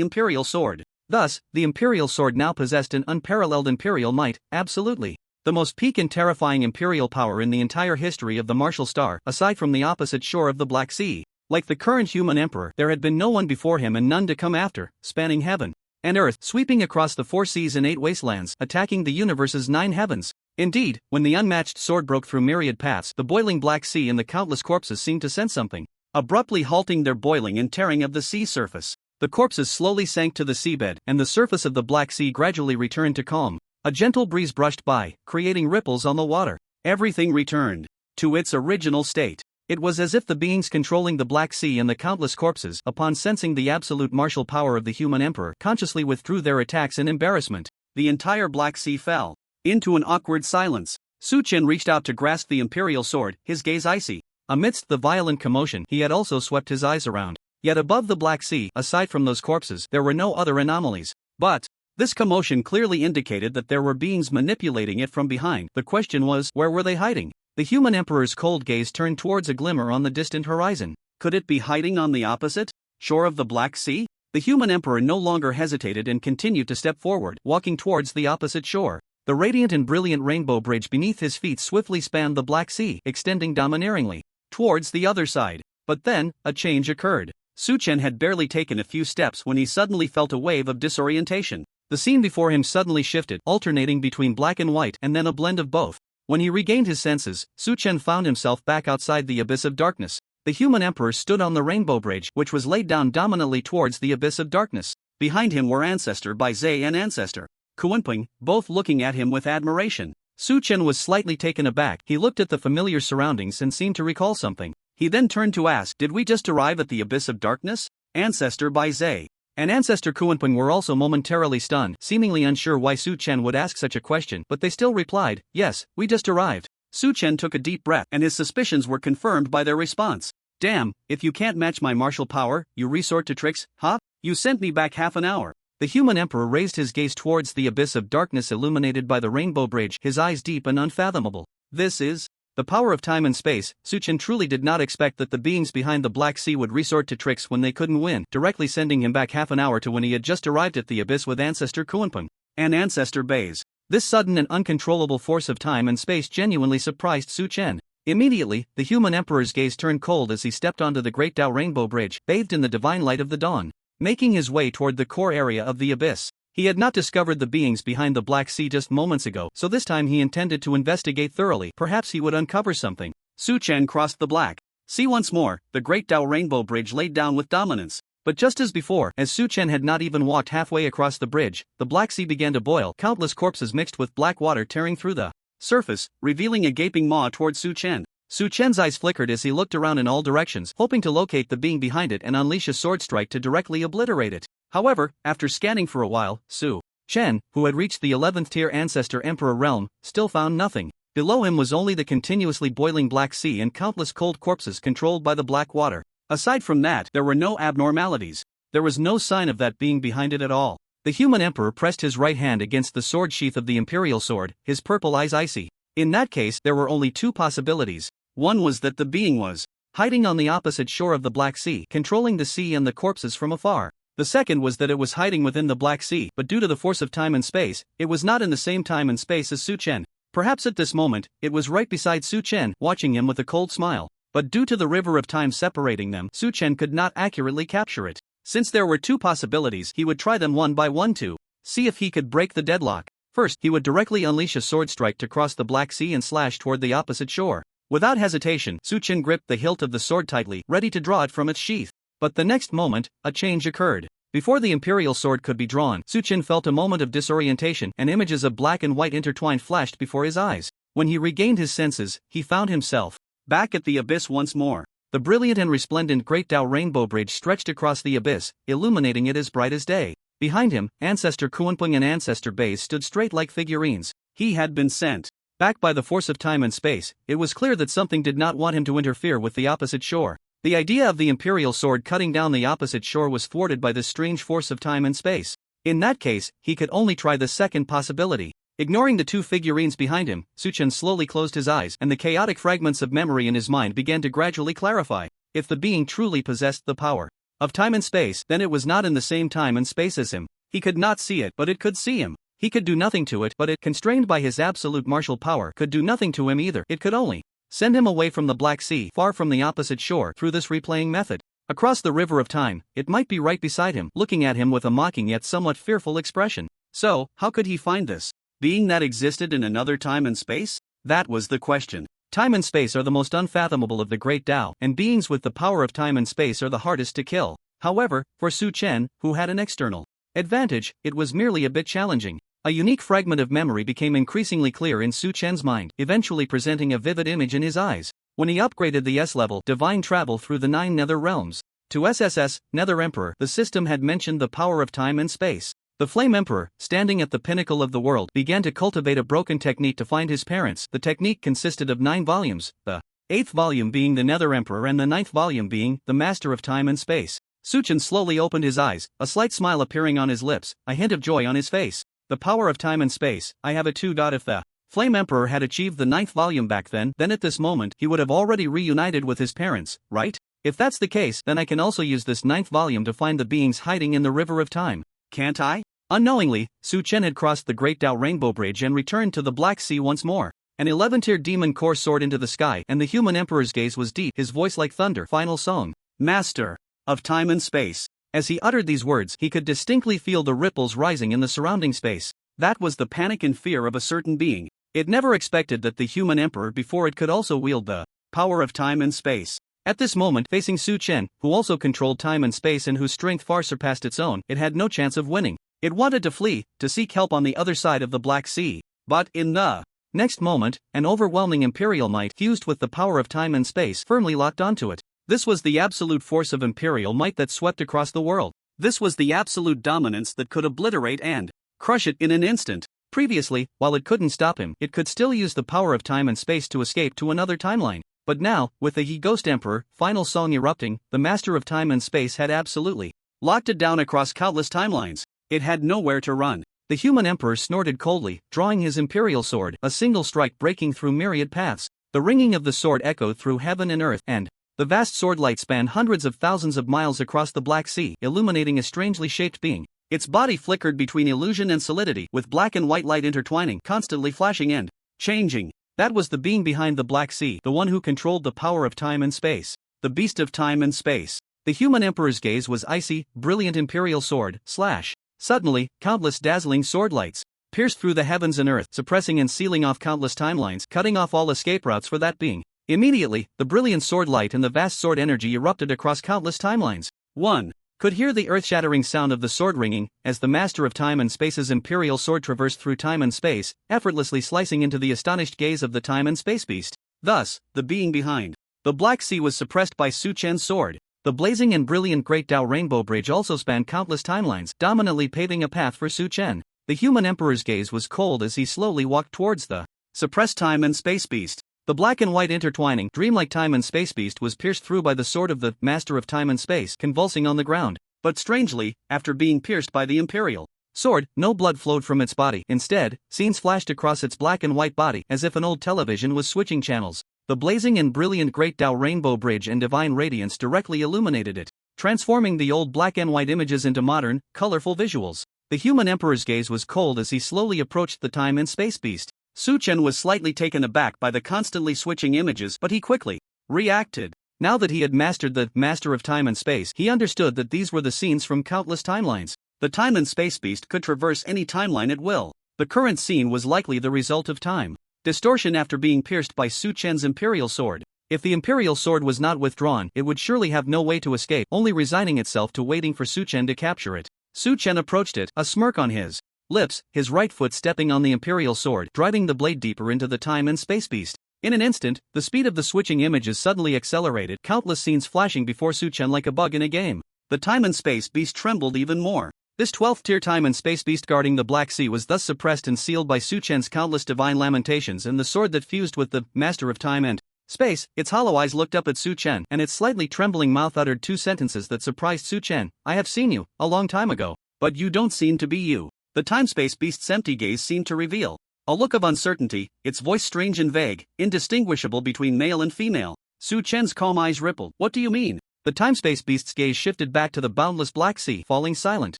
imperial sword. Thus, the imperial sword now possessed an unparalleled imperial might, absolutely the most peak and terrifying imperial power in the entire history of the martial star, aside from the opposite shore of the Black Sea. Like the current human emperor, there had been no one before him and none to come after, spanning heaven, and Earth, sweeping across the 4 seas and 8 wastelands, attacking the universe's 9 heavens. Indeed, when the unmatched sword broke through myriad paths, the boiling Black Sea and the countless corpses seemed to sense something, abruptly halting their boiling and tearing of the sea surface. The corpses slowly sank to the seabed, and the surface of the Black Sea gradually returned to calm. A gentle breeze brushed by, creating ripples on the water. Everything returned to its original state. It was as if the beings controlling the Black Sea and the countless corpses, upon sensing the absolute martial power of the human emperor, consciously withdrew their attacks in embarrassment. The entire Black Sea fell into an awkward silence. Su Chen reached out to grasp the imperial sword, his gaze icy. Amidst the violent commotion, he had also swept his eyes around. Yet above the Black Sea, aside from those corpses, there were no other anomalies. But this commotion clearly indicated that there were beings manipulating it from behind. The question was, where were they hiding? The human emperor's cold gaze turned towards a glimmer on the distant horizon. Could it be hiding on the opposite shore of the Black Sea? The human emperor no longer hesitated and continued to step forward, walking towards the opposite shore. The radiant and brilliant rainbow bridge beneath his feet swiftly spanned the Black Sea, extending domineeringly towards the other side. But then, a change occurred. Su Chen had barely taken a few steps when he suddenly felt a wave of disorientation. The scene before him suddenly shifted, alternating between black and white and then a blend of both. When he regained his senses, Su Chen found himself back outside the abyss of darkness. The human emperor stood on the rainbow bridge, which was laid down dominantly towards the abyss of darkness. Behind him were Ancestor Bai Zhe and Ancestor Kuenping, both looking at him with admiration. Su Chen was slightly taken aback. He looked at the familiar surroundings and seemed to recall something. He then turned to ask, "Did we just arrive at the abyss of darkness?" Ancestor Bai Zhe and Ancestor Kuenping were also momentarily stunned, seemingly unsure why Su Chen would ask such a question, but they still replied, "Yes, we just arrived." Su Chen took a deep breath, and his suspicions were confirmed by their response. "Damn, if you can't match my martial power, you resort to tricks, huh? You sent me back half an hour." The human emperor raised his gaze towards the abyss of darkness illuminated by the rainbow bridge, his eyes deep and unfathomable. "This is the power of time and space." Su Chen truly did not expect that the beings behind the Black Sea would resort to tricks when they couldn't win, directly sending him back half an hour to when he had just arrived at the abyss with Ancestor Kuenping and Ancestor Baize. This sudden and uncontrollable force of time and space genuinely surprised Su Chen. Immediately, the human emperor's gaze turned cold as he stepped onto the Great Tao Rainbow Bridge, bathed in the divine light of the dawn. Making his way toward the core area of the abyss. He had not discovered the beings behind the Black Sea just moments ago, so this time he intended to investigate thoroughly. Perhaps he would uncover something. Su Chen crossed the Black Sea once more, the Great Tao Rainbow Bridge laid down with dominance. But just as before, as Su Chen had not even walked halfway across the bridge, the Black Sea began to boil, countless corpses mixed with black water tearing through the surface, revealing a gaping maw toward Su Chen. Su Chen's eyes flickered as he looked around in all directions, hoping to locate the being behind it and unleash a sword strike to directly obliterate it. However, after scanning for a while, Su Chen, who had reached the 11th tier Ancestor Emperor realm, still found nothing. Below him was only the continuously boiling Black Sea and countless cold corpses controlled by the black water. Aside from that, there were no abnormalities. There was no sign of that being behind it at all. The human emperor pressed his right hand against the sword sheath of the imperial sword, his purple eyes icy. In that case, there were only two possibilities. One was that the being was hiding on the opposite shore of the Black Sea, controlling the sea and the corpses from afar. The second was that it was hiding within the Black Sea, but due to the force of time and space, it was not in the same time and space as Su Chen. Perhaps at this moment, it was right beside Su Chen, watching him with a cold smile. But due to the river of time separating them, Su Chen could not accurately capture it. Since there were two possibilities, he would try them one by one to see if he could break the deadlock. First, he would directly unleash a sword strike to cross the Black Sea and slash toward the opposite shore. Without hesitation, Su Chen gripped the hilt of the sword tightly, ready to draw it from its sheath. But the next moment, a change occurred. Before the imperial sword could be drawn, Su Chen felt a moment of disorientation, and images of black and white intertwined flashed before his eyes. When he regained his senses, he found himself back at the abyss once more. The brilliant and resplendent Great Tao Rainbow Bridge stretched across the abyss, illuminating it as bright as day. Behind him, Ancestor Kuenping and Ancestor Baize stood straight like figurines. He had been sent back by the force of time and space. It was clear that something did not want him to interfere with the opposite shore. The idea of the imperial sword cutting down the opposite shore was thwarted by this strange force of time and space. In that case, he could only try the second possibility. Ignoring the two figurines behind him, Su Chen slowly closed his eyes, and the chaotic fragments of memory in his mind began to gradually clarify. If the being truly possessed the power of time and space, then it was not in the same time and space as him. He could not see it, but it could see him. He could do nothing to it, but it, constrained by his absolute martial power, could do nothing to him either. It could only send him away from the Black Sea, far from the opposite shore, through this replaying method. Across the river of time, it might be right beside him, looking at him with a mocking yet somewhat fearful expression. So, how could he find this being that existed in another time and space? That was the question. Time and space are the most unfathomable of the great Tao, and beings with the power of time and space are the hardest to kill. However, for Su Chen, who had an external advantage, it was merely a bit challenging. A unique fragment of memory became increasingly clear in Su Chen's mind, eventually presenting a vivid image in his eyes. When he upgraded the S-level divine travel through the 9 nether realms to SSS, Nether Emperor, the system had mentioned the power of time and space. The Flame Emperor, standing at the pinnacle of the world, began to cultivate a broken technique to find his parents. The technique consisted of 9 volumes, the 8th volume being the Nether Emperor and the 9th volume being the Master of Time and Space. Su Chen slowly opened his eyes, a slight smile appearing on his lips, a hint of joy on his face. The power of time and space, I have it too. If the Flame Emperor had achieved the 9th volume back then at this moment he would have already reunited with his parents, right? If that's the case, then I can also use this 9th volume to find the beings hiding in the river of time. Can't I? Unknowingly, Su Chen had crossed the Great Tao Rainbow Bridge and returned to the Black Sea once more. An 11-tiered demon core soared into the sky, and the human emperor's gaze was deep, his voice like thunder. Final song. Master of time and space. As he uttered these words, he could distinctly feel the ripples rising in the surrounding space. That was the panic and fear of a certain being. It never expected that the human emperor before it could also wield the power of time and space. At this moment, facing Su Chen, who also controlled time and space and whose strength far surpassed its own, it had no chance of winning. It wanted to flee, to seek help on the other side of the Black Sea. But in the next moment, an overwhelming imperial might fused with the power of time and space firmly locked onto it. This was the absolute force of imperial might that swept across the world. This was the absolute dominance that could obliterate and crush it in an instant. Previously, while it couldn't stop him, it could still use the power of time and space to escape to another timeline. But now, with the He Ghost Emperor, final song erupting, the master of time and space had absolutely locked it down across countless timelines. It had nowhere to run. The human emperor snorted coldly, drawing his imperial sword, a single strike breaking through myriad paths. The ringing of the sword echoed through heaven and earth, and the vast sword light spanned hundreds of thousands of miles across the Black Sea, illuminating a strangely shaped being. Its body flickered between illusion and solidity, with black and white light intertwining, constantly flashing and changing. That was the being behind the Black Sea, the one who controlled the power of time and space. The beast of time and space. The human emperor's gaze was icy, brilliant imperial sword, slash. Suddenly, countless dazzling sword lights pierced through the heavens and earth, suppressing and sealing off countless timelines, cutting off all escape routes for that being. Immediately, the brilliant sword light and the vast sword energy erupted across countless timelines. 1. Could hear the earth-shattering sound of the sword ringing, as the master of time and space's imperial sword traversed through time and space, effortlessly slicing into the astonished gaze of the time and space beast. Thus, the being behind the Black Sea was suppressed by Su Chen's sword. The blazing and brilliant Great Tao Rainbow Bridge also spanned countless timelines, dominantly paving a path for Su Chen. The human emperor's gaze was cold as he slowly walked towards the suppressed time and space beast. The black and white intertwining, dreamlike time and space beast was pierced through by the sword of the master of time and space, convulsing on the ground. But strangely, after being pierced by the imperial sword, no blood flowed from its body. Instead, scenes flashed across its black and white body, as if an old television was switching channels. The blazing and brilliant Great Tao Rainbow Bridge and divine radiance directly illuminated it, transforming the old black and white images into modern, colorful visuals. The human emperor's gaze was cold as he slowly approached the time and space beast. Su Chen was slightly taken aback by the constantly switching images, but he quickly reacted. Now that he had mastered the master of time and space, he understood that these were the scenes from countless timelines. The time and space beast could traverse any timeline at will. The current scene was likely the result of time distortion after being pierced by Su Chen's imperial sword. If the imperial sword was not withdrawn, it would surely have no way to escape, only resigning itself to waiting for Su Chen to capture it. Su Chen approached it, a smirk on his lips, his right foot stepping on the imperial sword, driving the blade deeper into the time and space beast. In an instant, the speed of the switching images suddenly accelerated, countless scenes flashing before Su Chen like a bug in a game. The time and space beast trembled even more. This 12th tier time and space beast guarding the Black Sea was thus suppressed and sealed by Su Chen's countless divine lamentations and the sword that fused with the master of time and space. Its hollow eyes looked up at Su Chen, and its slightly trembling mouth uttered 2 sentences that surprised Su Chen. I have seen you, a long time ago, but you don't seem to be you. The time-space beast's empty gaze seemed to reveal a look of uncertainty, its voice strange and vague, indistinguishable between male and female. Su Chen's calm eyes rippled. What do you mean? The time-space beast's gaze shifted back to the boundless Black Sea, falling silent.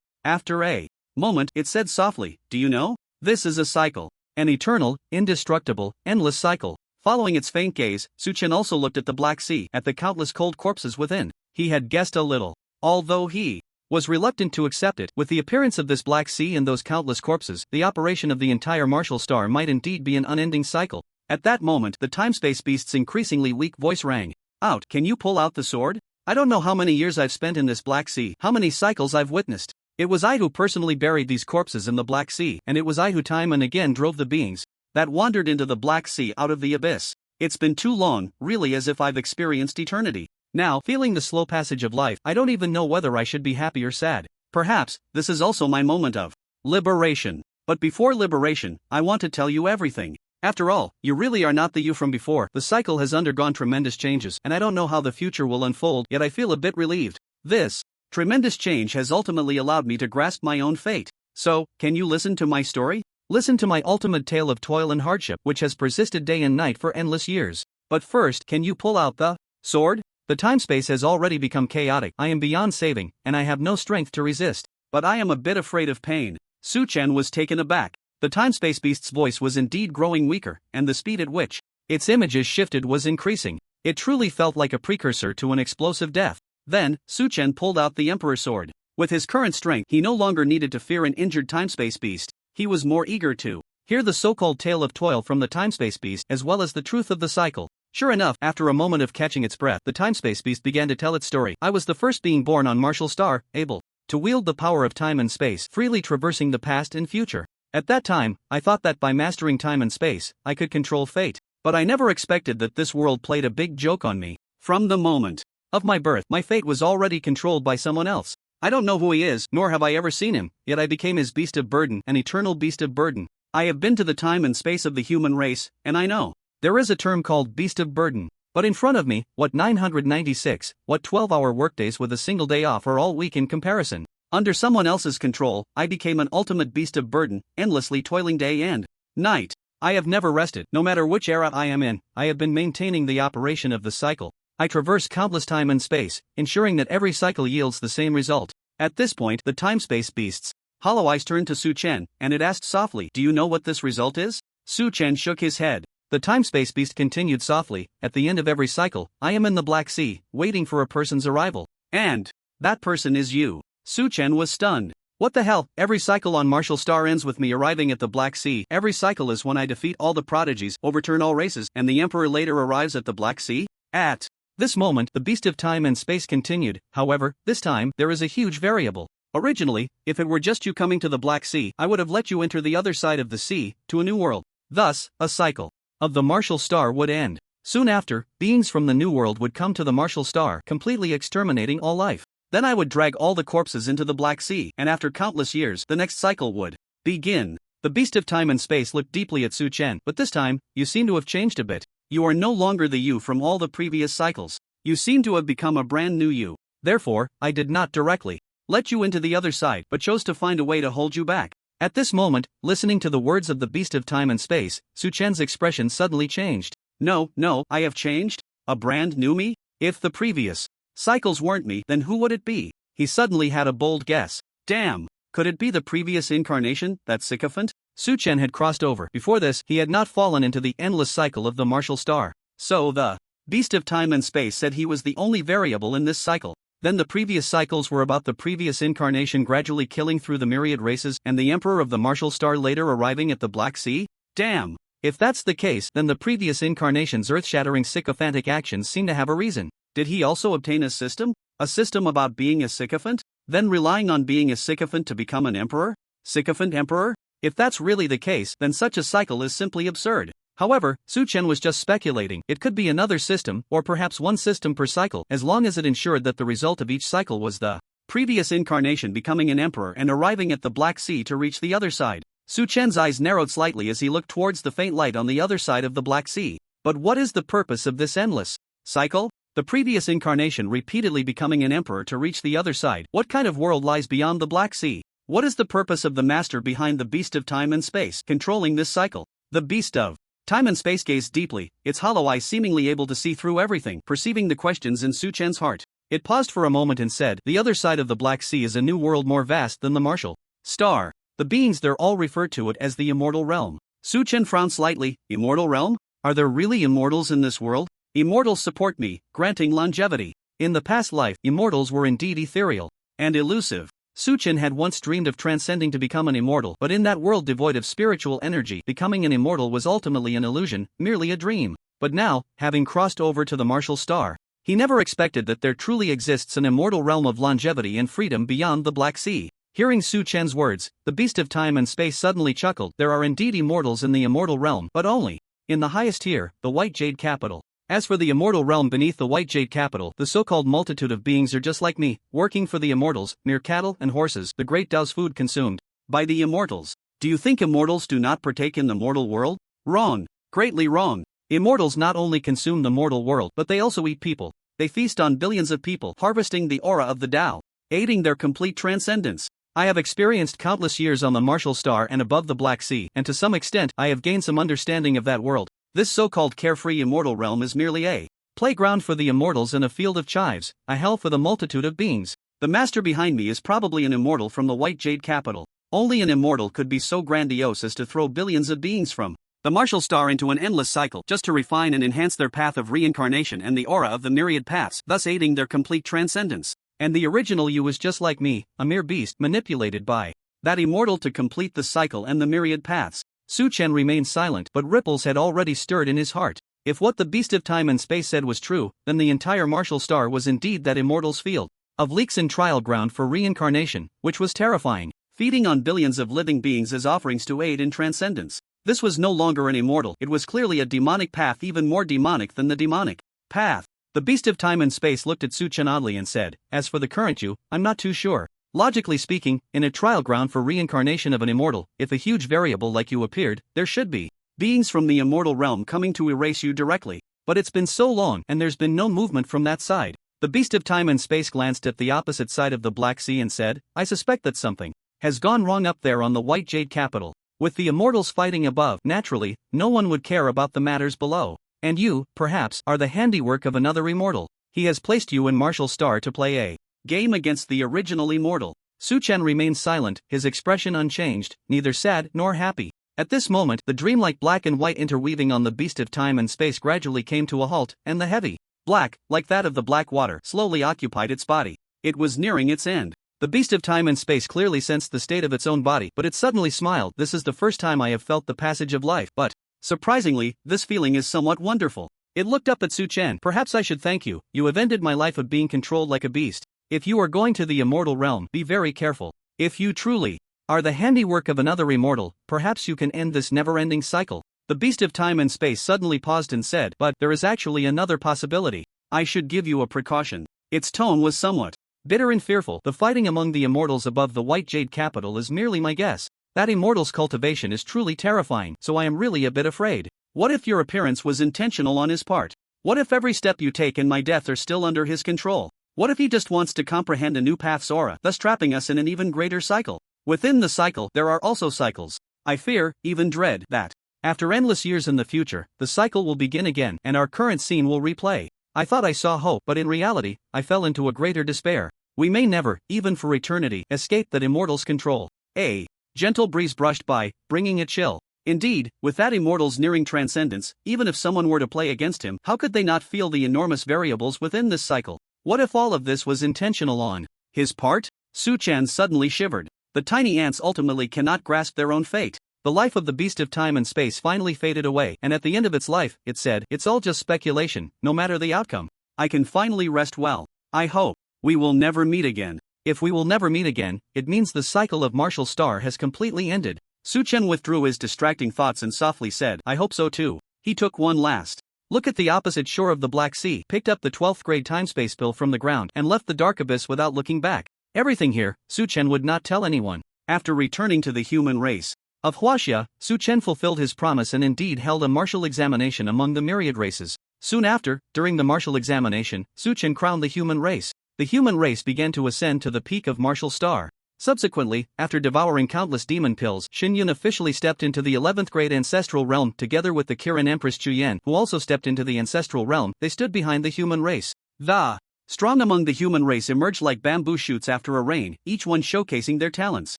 After a moment, it said softly, do you know? This is a cycle. An eternal, indestructible, endless cycle. Following its faint gaze, Su Chen also looked at the Black Sea, at the countless cold corpses within. he had guessed a little. Although he was reluctant to accept it, with the appearance of this Black Sea and those countless corpses, the operation of the entire martial star might indeed be an unending cycle. At that moment, the time-space beast's increasingly weak voice rang out. Can you pull out the sword? I don't know how many years I've spent in this Black Sea, how many cycles I've witnessed. It was I who personally buried these corpses in the Black Sea, and it was I who time and again drove the beings that wandered into the Black Sea out of the abyss. It's been too long, really, as if I've experienced eternity. Now, feeling the slow passage of life, I don't even know whether I should be happy or sad. Perhaps, this is also my moment of liberation. But before liberation, I want to tell you everything. After all, you really are not the you from before. The cycle has undergone tremendous changes, and I don't know how the future will unfold, yet I feel a bit relieved. This tremendous change has ultimately allowed me to grasp my own fate. So, can you listen to my story? Listen to my ultimate tale of toil and hardship, which has persisted day and night for endless years. But first, can you pull out the sword? The time-space has already become chaotic. I am beyond saving, and I have no strength to resist. But I am a bit afraid of pain. Su-chan was taken aback. The time-space beast's voice was indeed growing weaker, and the speed at which its images shifted was increasing. It truly felt like a precursor to an explosive death. Then, Su-chan pulled out the Emperor Sword. With his current strength, he no longer needed to fear an injured time-space beast. He was more eager to hear the so-called tale of toil from the time-space beast, as well as the truth of the cycle. Sure enough, after a moment of catching its breath, the time-space beast began to tell its story. I was the first being born on Martial Star, able to wield the power of time and space, freely traversing the past and future. At that time, I thought that by mastering time and space, I could control fate. But I never expected that this world played a big joke on me. From the moment of my birth, my fate was already controlled by someone else. I don't know who he is, nor have I ever seen him, yet I became his beast of burden, an eternal beast of burden. I have been to the time and space of the human race, and I know there is a term called beast of burden. But in front of me, what 996, what 12-hour workdays with a single day off are all weak in comparison. Under someone else's control, I became an ultimate beast of burden, endlessly toiling day and night. I have never rested. No matter which era I am in, I have been maintaining the operation of the cycle. I traverse countless time and space, ensuring that every cycle yields the same result. At this point, the time-space beast's hollow eyes turned to Su-chan, and it asked softly, "Do you know what this result is?" Su-chan shook his head. The time-space beast continued softly, "At the end of every cycle, I am in the Black Sea, waiting for a person's arrival. And that person is you." Su-chan was stunned. What the hell? Every cycle on Martial Star ends with me arriving at the Black Sea. Every cycle is when I defeat all the prodigies, overturn all races, and the Emperor later arrives at the Black Sea? At this moment, the beast of time and space continued. However, this time, there is a huge variable. Originally, if it were just you coming to the Black Sea, I would have let you enter the other side of the sea, to a new world. Thus, a cycle of the Martial Star would end. Soon after, beings from the new world would come to the Martial Star, completely exterminating all life. Then I would drag all the corpses into the Black Sea, and after countless years, the next cycle would begin. The beast of time and space looked deeply at Su-chan, but this time, you seem to have changed a bit. You are no longer the you from all the previous cycles. You seem to have become a brand new you. Therefore, I did not directly let you into the other side, but chose to find a way to hold you back. At this moment, listening to the words of the beast of time and space, Su-chan's expression suddenly changed. No, I have changed? A brand new me? If the previous cycles weren't me, then who would it be? He suddenly had a bold guess. Damn, could it be the previous incarnation, that sycophant? Su-chan had crossed over. Before this, he had not fallen into the endless cycle of the Martial Star. So the beast of time and space said he was the only variable in this cycle. Then the previous cycles were about the previous incarnation gradually killing through the myriad races, and the Emperor of the Martial Star later arriving at the Black Sea? Damn! If that's the case, then the previous incarnation's earth-shattering sycophantic actions seem to have a reason. Did he also obtain a system? A system about being a sycophant? Then relying on being a sycophant to become an emperor? Sycophant emperor? If that's really the case, then such a cycle is simply absurd. However, Su-chan was just speculating. It could be another system, or perhaps one system per cycle, as long as it ensured that the result of each cycle was the previous incarnation becoming an emperor and arriving at the Black Sea to reach the other side. Su-chan's eyes narrowed slightly as he looked towards the faint light on the other side of the Black Sea. But what is the purpose of this endless cycle? The previous incarnation repeatedly becoming an emperor to reach the other side. What kind of world lies beyond the Black Sea? What is the purpose of the master behind the beast of time and space, controlling this cycle? The beast of time and space gazed deeply, its hollow eyes seemingly able to see through everything, perceiving the questions in Su-chan's heart. It paused for a moment and said, "The other side of the Black Sea is a new world more vast than the Martial Star. The beings there all refer to it as the immortal realm." Su-chan frowned slightly. Immortal realm? Are there really immortals in this world? Immortals support me, granting longevity. In the past life, immortals were indeed ethereal and elusive. Suchen had once dreamed of transcending to become an immortal, but in that world devoid of spiritual energy, becoming an immortal was ultimately an illusion, merely a dream. But now, having crossed over to the martial star, he never expected that there truly exists an immortal realm of longevity and freedom beyond the Black Sea. Hearing Su Chen's words, the beast of time and space suddenly chuckled. There are indeed immortals in the immortal realm, but only in the highest tier, the White Jade Capital. As for the immortal realm beneath the White Jade Capital, the so-called multitude of beings are just like me, working for the immortals, mere cattle and horses, the great Tao's food consumed by the immortals. Do you think immortals do not partake in the mortal world? Wrong. Greatly wrong. Immortals not only consume the mortal world, but they also eat people. They feast on billions of people, harvesting the aura of the Tao, aiding their complete transcendence. I have experienced countless years on the martial star and above the Black Sea, and to some extent I have gained some understanding of that world. This so-called carefree immortal realm is merely a playground for the immortals and a field of chives, a hell for the multitude of beings. The master behind me is probably an immortal from the White Jade Capital. Only an immortal could be so grandiose as to throw billions of beings from the martial star into an endless cycle just to refine and enhance their path of reincarnation and the aura of the myriad paths, thus aiding their complete transcendence. And the original you is just like me, a mere beast manipulated by that immortal to complete the cycle and the myriad paths. Su Chen remained silent, but ripples had already stirred in his heart. If what the beast of time and space said was true, then the entire martial star was indeed that immortal's field of leaks and trial ground for reincarnation, which was terrifying, feeding on billions of living beings as offerings to aid in transcendence. This was no longer an immortal, it was clearly a demonic path, even more demonic than the demonic path. The beast of time and space looked at Su Chen oddly and said, "As for the current you, I'm not too sure. Logically speaking, in a trial ground for reincarnation of an immortal, if a huge variable like you appeared, there should be beings from the immortal realm coming to erase you directly. But it's been so long and there's been no movement from that side." The beast of time and space glanced at the opposite side of the Black Sea and said, "I suspect that something has gone wrong up there on the White Jade Capital. With the immortals fighting above, naturally, no one would care about the matters below. And you, perhaps, are the handiwork of another immortal. He has placed you in martial star to play a game against the original immortal." Su Chen remained silent, his expression unchanged, neither sad nor happy. At this moment, the dreamlike black and white interweaving on the beast of time and space gradually came to a halt, and the heavy black, like that of the black water, slowly occupied its body. It was nearing its end. The beast of time and space clearly sensed the state of its own body, but it suddenly smiled. "This is the first time I have felt the passage of life, but surprisingly, this feeling is somewhat wonderful." It looked up at Su Chen. "Perhaps I should thank you. You have ended my life of being controlled like a beast. If you are going to the immortal realm, be very careful. If you truly are the handiwork of another immortal, perhaps you can end this never-ending cycle." The beast of time and space suddenly paused and said, "But there is actually another possibility. I should give you a precaution." Its tone was somewhat bitter and fearful. "The fighting among the immortals above the White Jade Capital is merely my guess. That immortal's cultivation is truly terrifying, so I am really a bit afraid. What if your appearance was intentional on his part? What if every step you take and my death are still under his control? What if he just wants to comprehend a new path's aura, thus trapping us in an even greater cycle? Within the cycle, there are also cycles. I fear, even dread, that after endless years in the future, the cycle will begin again and our current scene will replay. I thought I saw hope, but in reality, I fell into a greater despair. We may never, even for eternity, escape that immortal's control." A gentle breeze brushed by, bringing a chill. Indeed, with that immortal's nearing transcendence, even if someone were to play against him, how could they not feel the enormous variables within this cycle? What if all of this was intentional on his part? Su Chen suddenly shivered. The tiny ants ultimately cannot grasp their own fate. The life of the beast of time and space finally faded away, and at the end of its life, it said, "It's all just speculation, no matter the outcome. I can finally rest well. I hope we will never meet again." If we will never meet again, it means the cycle of martial star has completely ended. Su Chen withdrew his distracting thoughts and softly said, "I hope so too." He took one last look at the opposite shore of the Black Sea, picked up the 12th grade timespace bill from the ground, and left the dark abyss without looking back. Everything here, Su Chen would not tell anyone. After returning to the human race of Huaxia, Su Chen fulfilled his promise and indeed held a martial examination among the myriad races. Soon after, during the martial examination, Su Chen crowned the human race. The human race began to ascend to the peak of martial star. Subsequently, after devouring countless demon pills, Xin Yun officially stepped into the 11th grade ancestral realm together with the Kirin Empress Chuyen, who also stepped into the ancestral realm. They stood behind the human race. The strong among the human race emerged like bamboo shoots after a rain, each one showcasing their talents.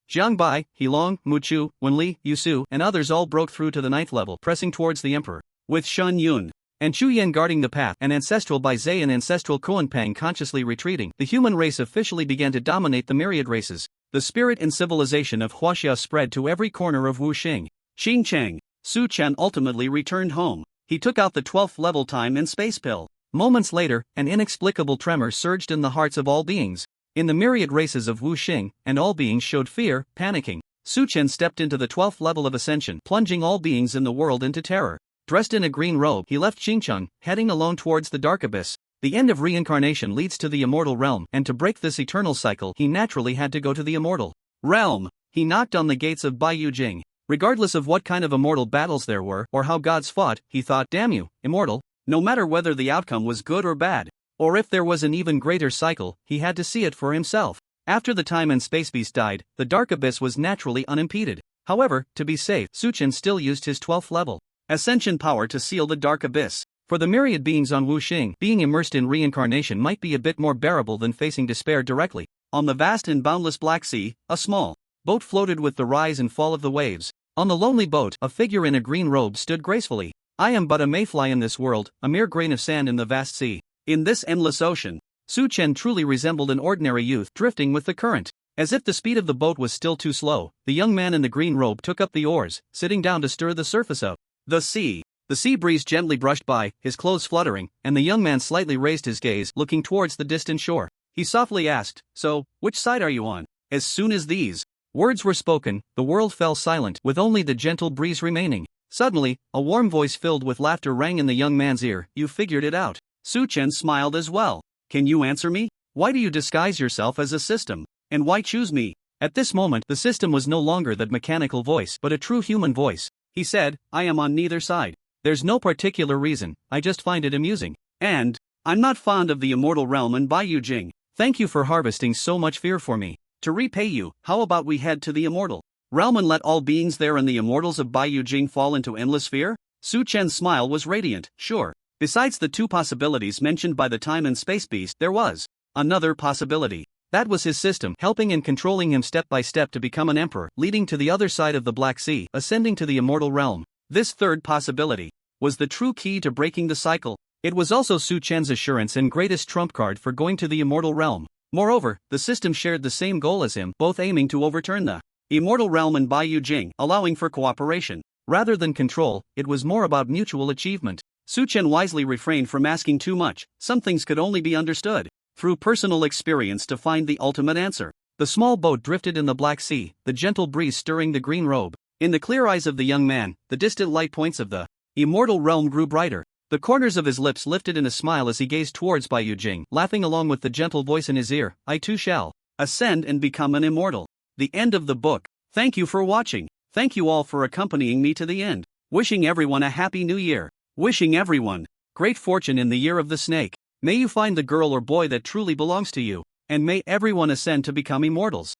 Jiang Bai, Heilong, Mu Chu, Wenli, Yu Su, and others all broke through to the 9th level, pressing towards the emperor. With Shen Yun, and Chu Yen guarding the path, an ancestral Bai Zai and ancestral Kuanpang consciously retreating. The human race officially began to dominate the myriad races. The spirit and civilization of Huaxia spread to every corner of Wuxing. Xingchang. Su Chen ultimately returned home. He took out the 12th level time and space pill. Moments later, an inexplicable tremor surged in the hearts of all beings. In the myriad races of Wuxing, and all beings showed fear, panicking. Su Chen stepped into the 12th level of ascension, plunging all beings in the world into terror. Dressed in a green robe, he left Xingcheng, heading alone towards the dark abyss. The end of reincarnation leads to the immortal realm, and to break this eternal cycle, he naturally had to go to the immortal realm. He knocked on the gates of Baiyu Jing. Regardless of what kind of immortal battles there were, or how gods fought, he thought, damn you, immortal. No matter whether the outcome was good or bad, or if there was an even greater cycle, he had to see it for himself. After the time and space beast died, the dark abyss was naturally unimpeded. However, to be safe, Su Chen still used his 12th level ascension power to seal the dark abyss. For the myriad beings on Wuxing, being immersed in reincarnation might be a bit more bearable than facing despair directly. On the vast and boundless Black Sea, a small boat floated with the rise and fall of the waves. On the lonely boat, a figure in a green robe stood gracefully. I am but a mayfly in this world, a mere grain of sand in the vast sea. In this endless ocean, Su Chen truly resembled an ordinary youth drifting with the current. As if the speed of the boat was still too slow, the young man in the green robe took up the oars, sitting down to stir the surface of the sea. The sea breeze gently brushed by, his clothes fluttering, and the young man slightly raised his gaze, looking towards the distant shore. He softly asked, "So, which side are you on?" As soon as these words were spoken, the world fell silent, with only the gentle breeze remaining. Suddenly, a warm voice filled with laughter rang in the young man's ear. "You figured it out." Su Chen smiled as well. "Can you answer me? Why do you disguise yourself as a system? And why choose me?" At this moment, the system was no longer that mechanical voice, but a true human voice. He said, "I am on neither side. There's no particular reason, I just find it amusing. And I'm not fond of the immortal realm and Baiyu Jing. Thank you for harvesting so much fear for me. To repay you, how about we head to the immortal realm and let all beings there and the immortals of Baiyu Jing fall into endless fear?" Su Chen's smile was radiant. Sure. Besides the two possibilities mentioned by the time and space beast, there was another possibility. That was his system, helping and controlling him step by step to become an emperor, leading to the other side of the Black Sea, ascending to the immortal realm. This third possibility was the true key to breaking the cycle. It was also Su Chen's assurance and greatest trump card for going to the immortal realm. Moreover, the system shared the same goal as him, both aiming to overturn the immortal realm and Baiyu Jing, allowing for cooperation. Rather than control, it was more about mutual achievement. Su Chen wisely refrained from asking too much. Some things could only be understood through personal experience to find the ultimate answer. The small boat drifted in the Black Sea, the gentle breeze stirring the green robe. In the clear eyes of the young man, the distant light points of the immortal realm grew brighter. The corners of his lips lifted in a smile as he gazed towards Baiyu Jing, laughing along with the gentle voice in his ear. "I too shall ascend and become an immortal." The end of the book. Thank you for watching. Thank you all for accompanying me to the end. Wishing everyone a happy new year. Wishing everyone great fortune in the year of the snake. May you find the girl or boy that truly belongs to you, and may everyone ascend to become immortals.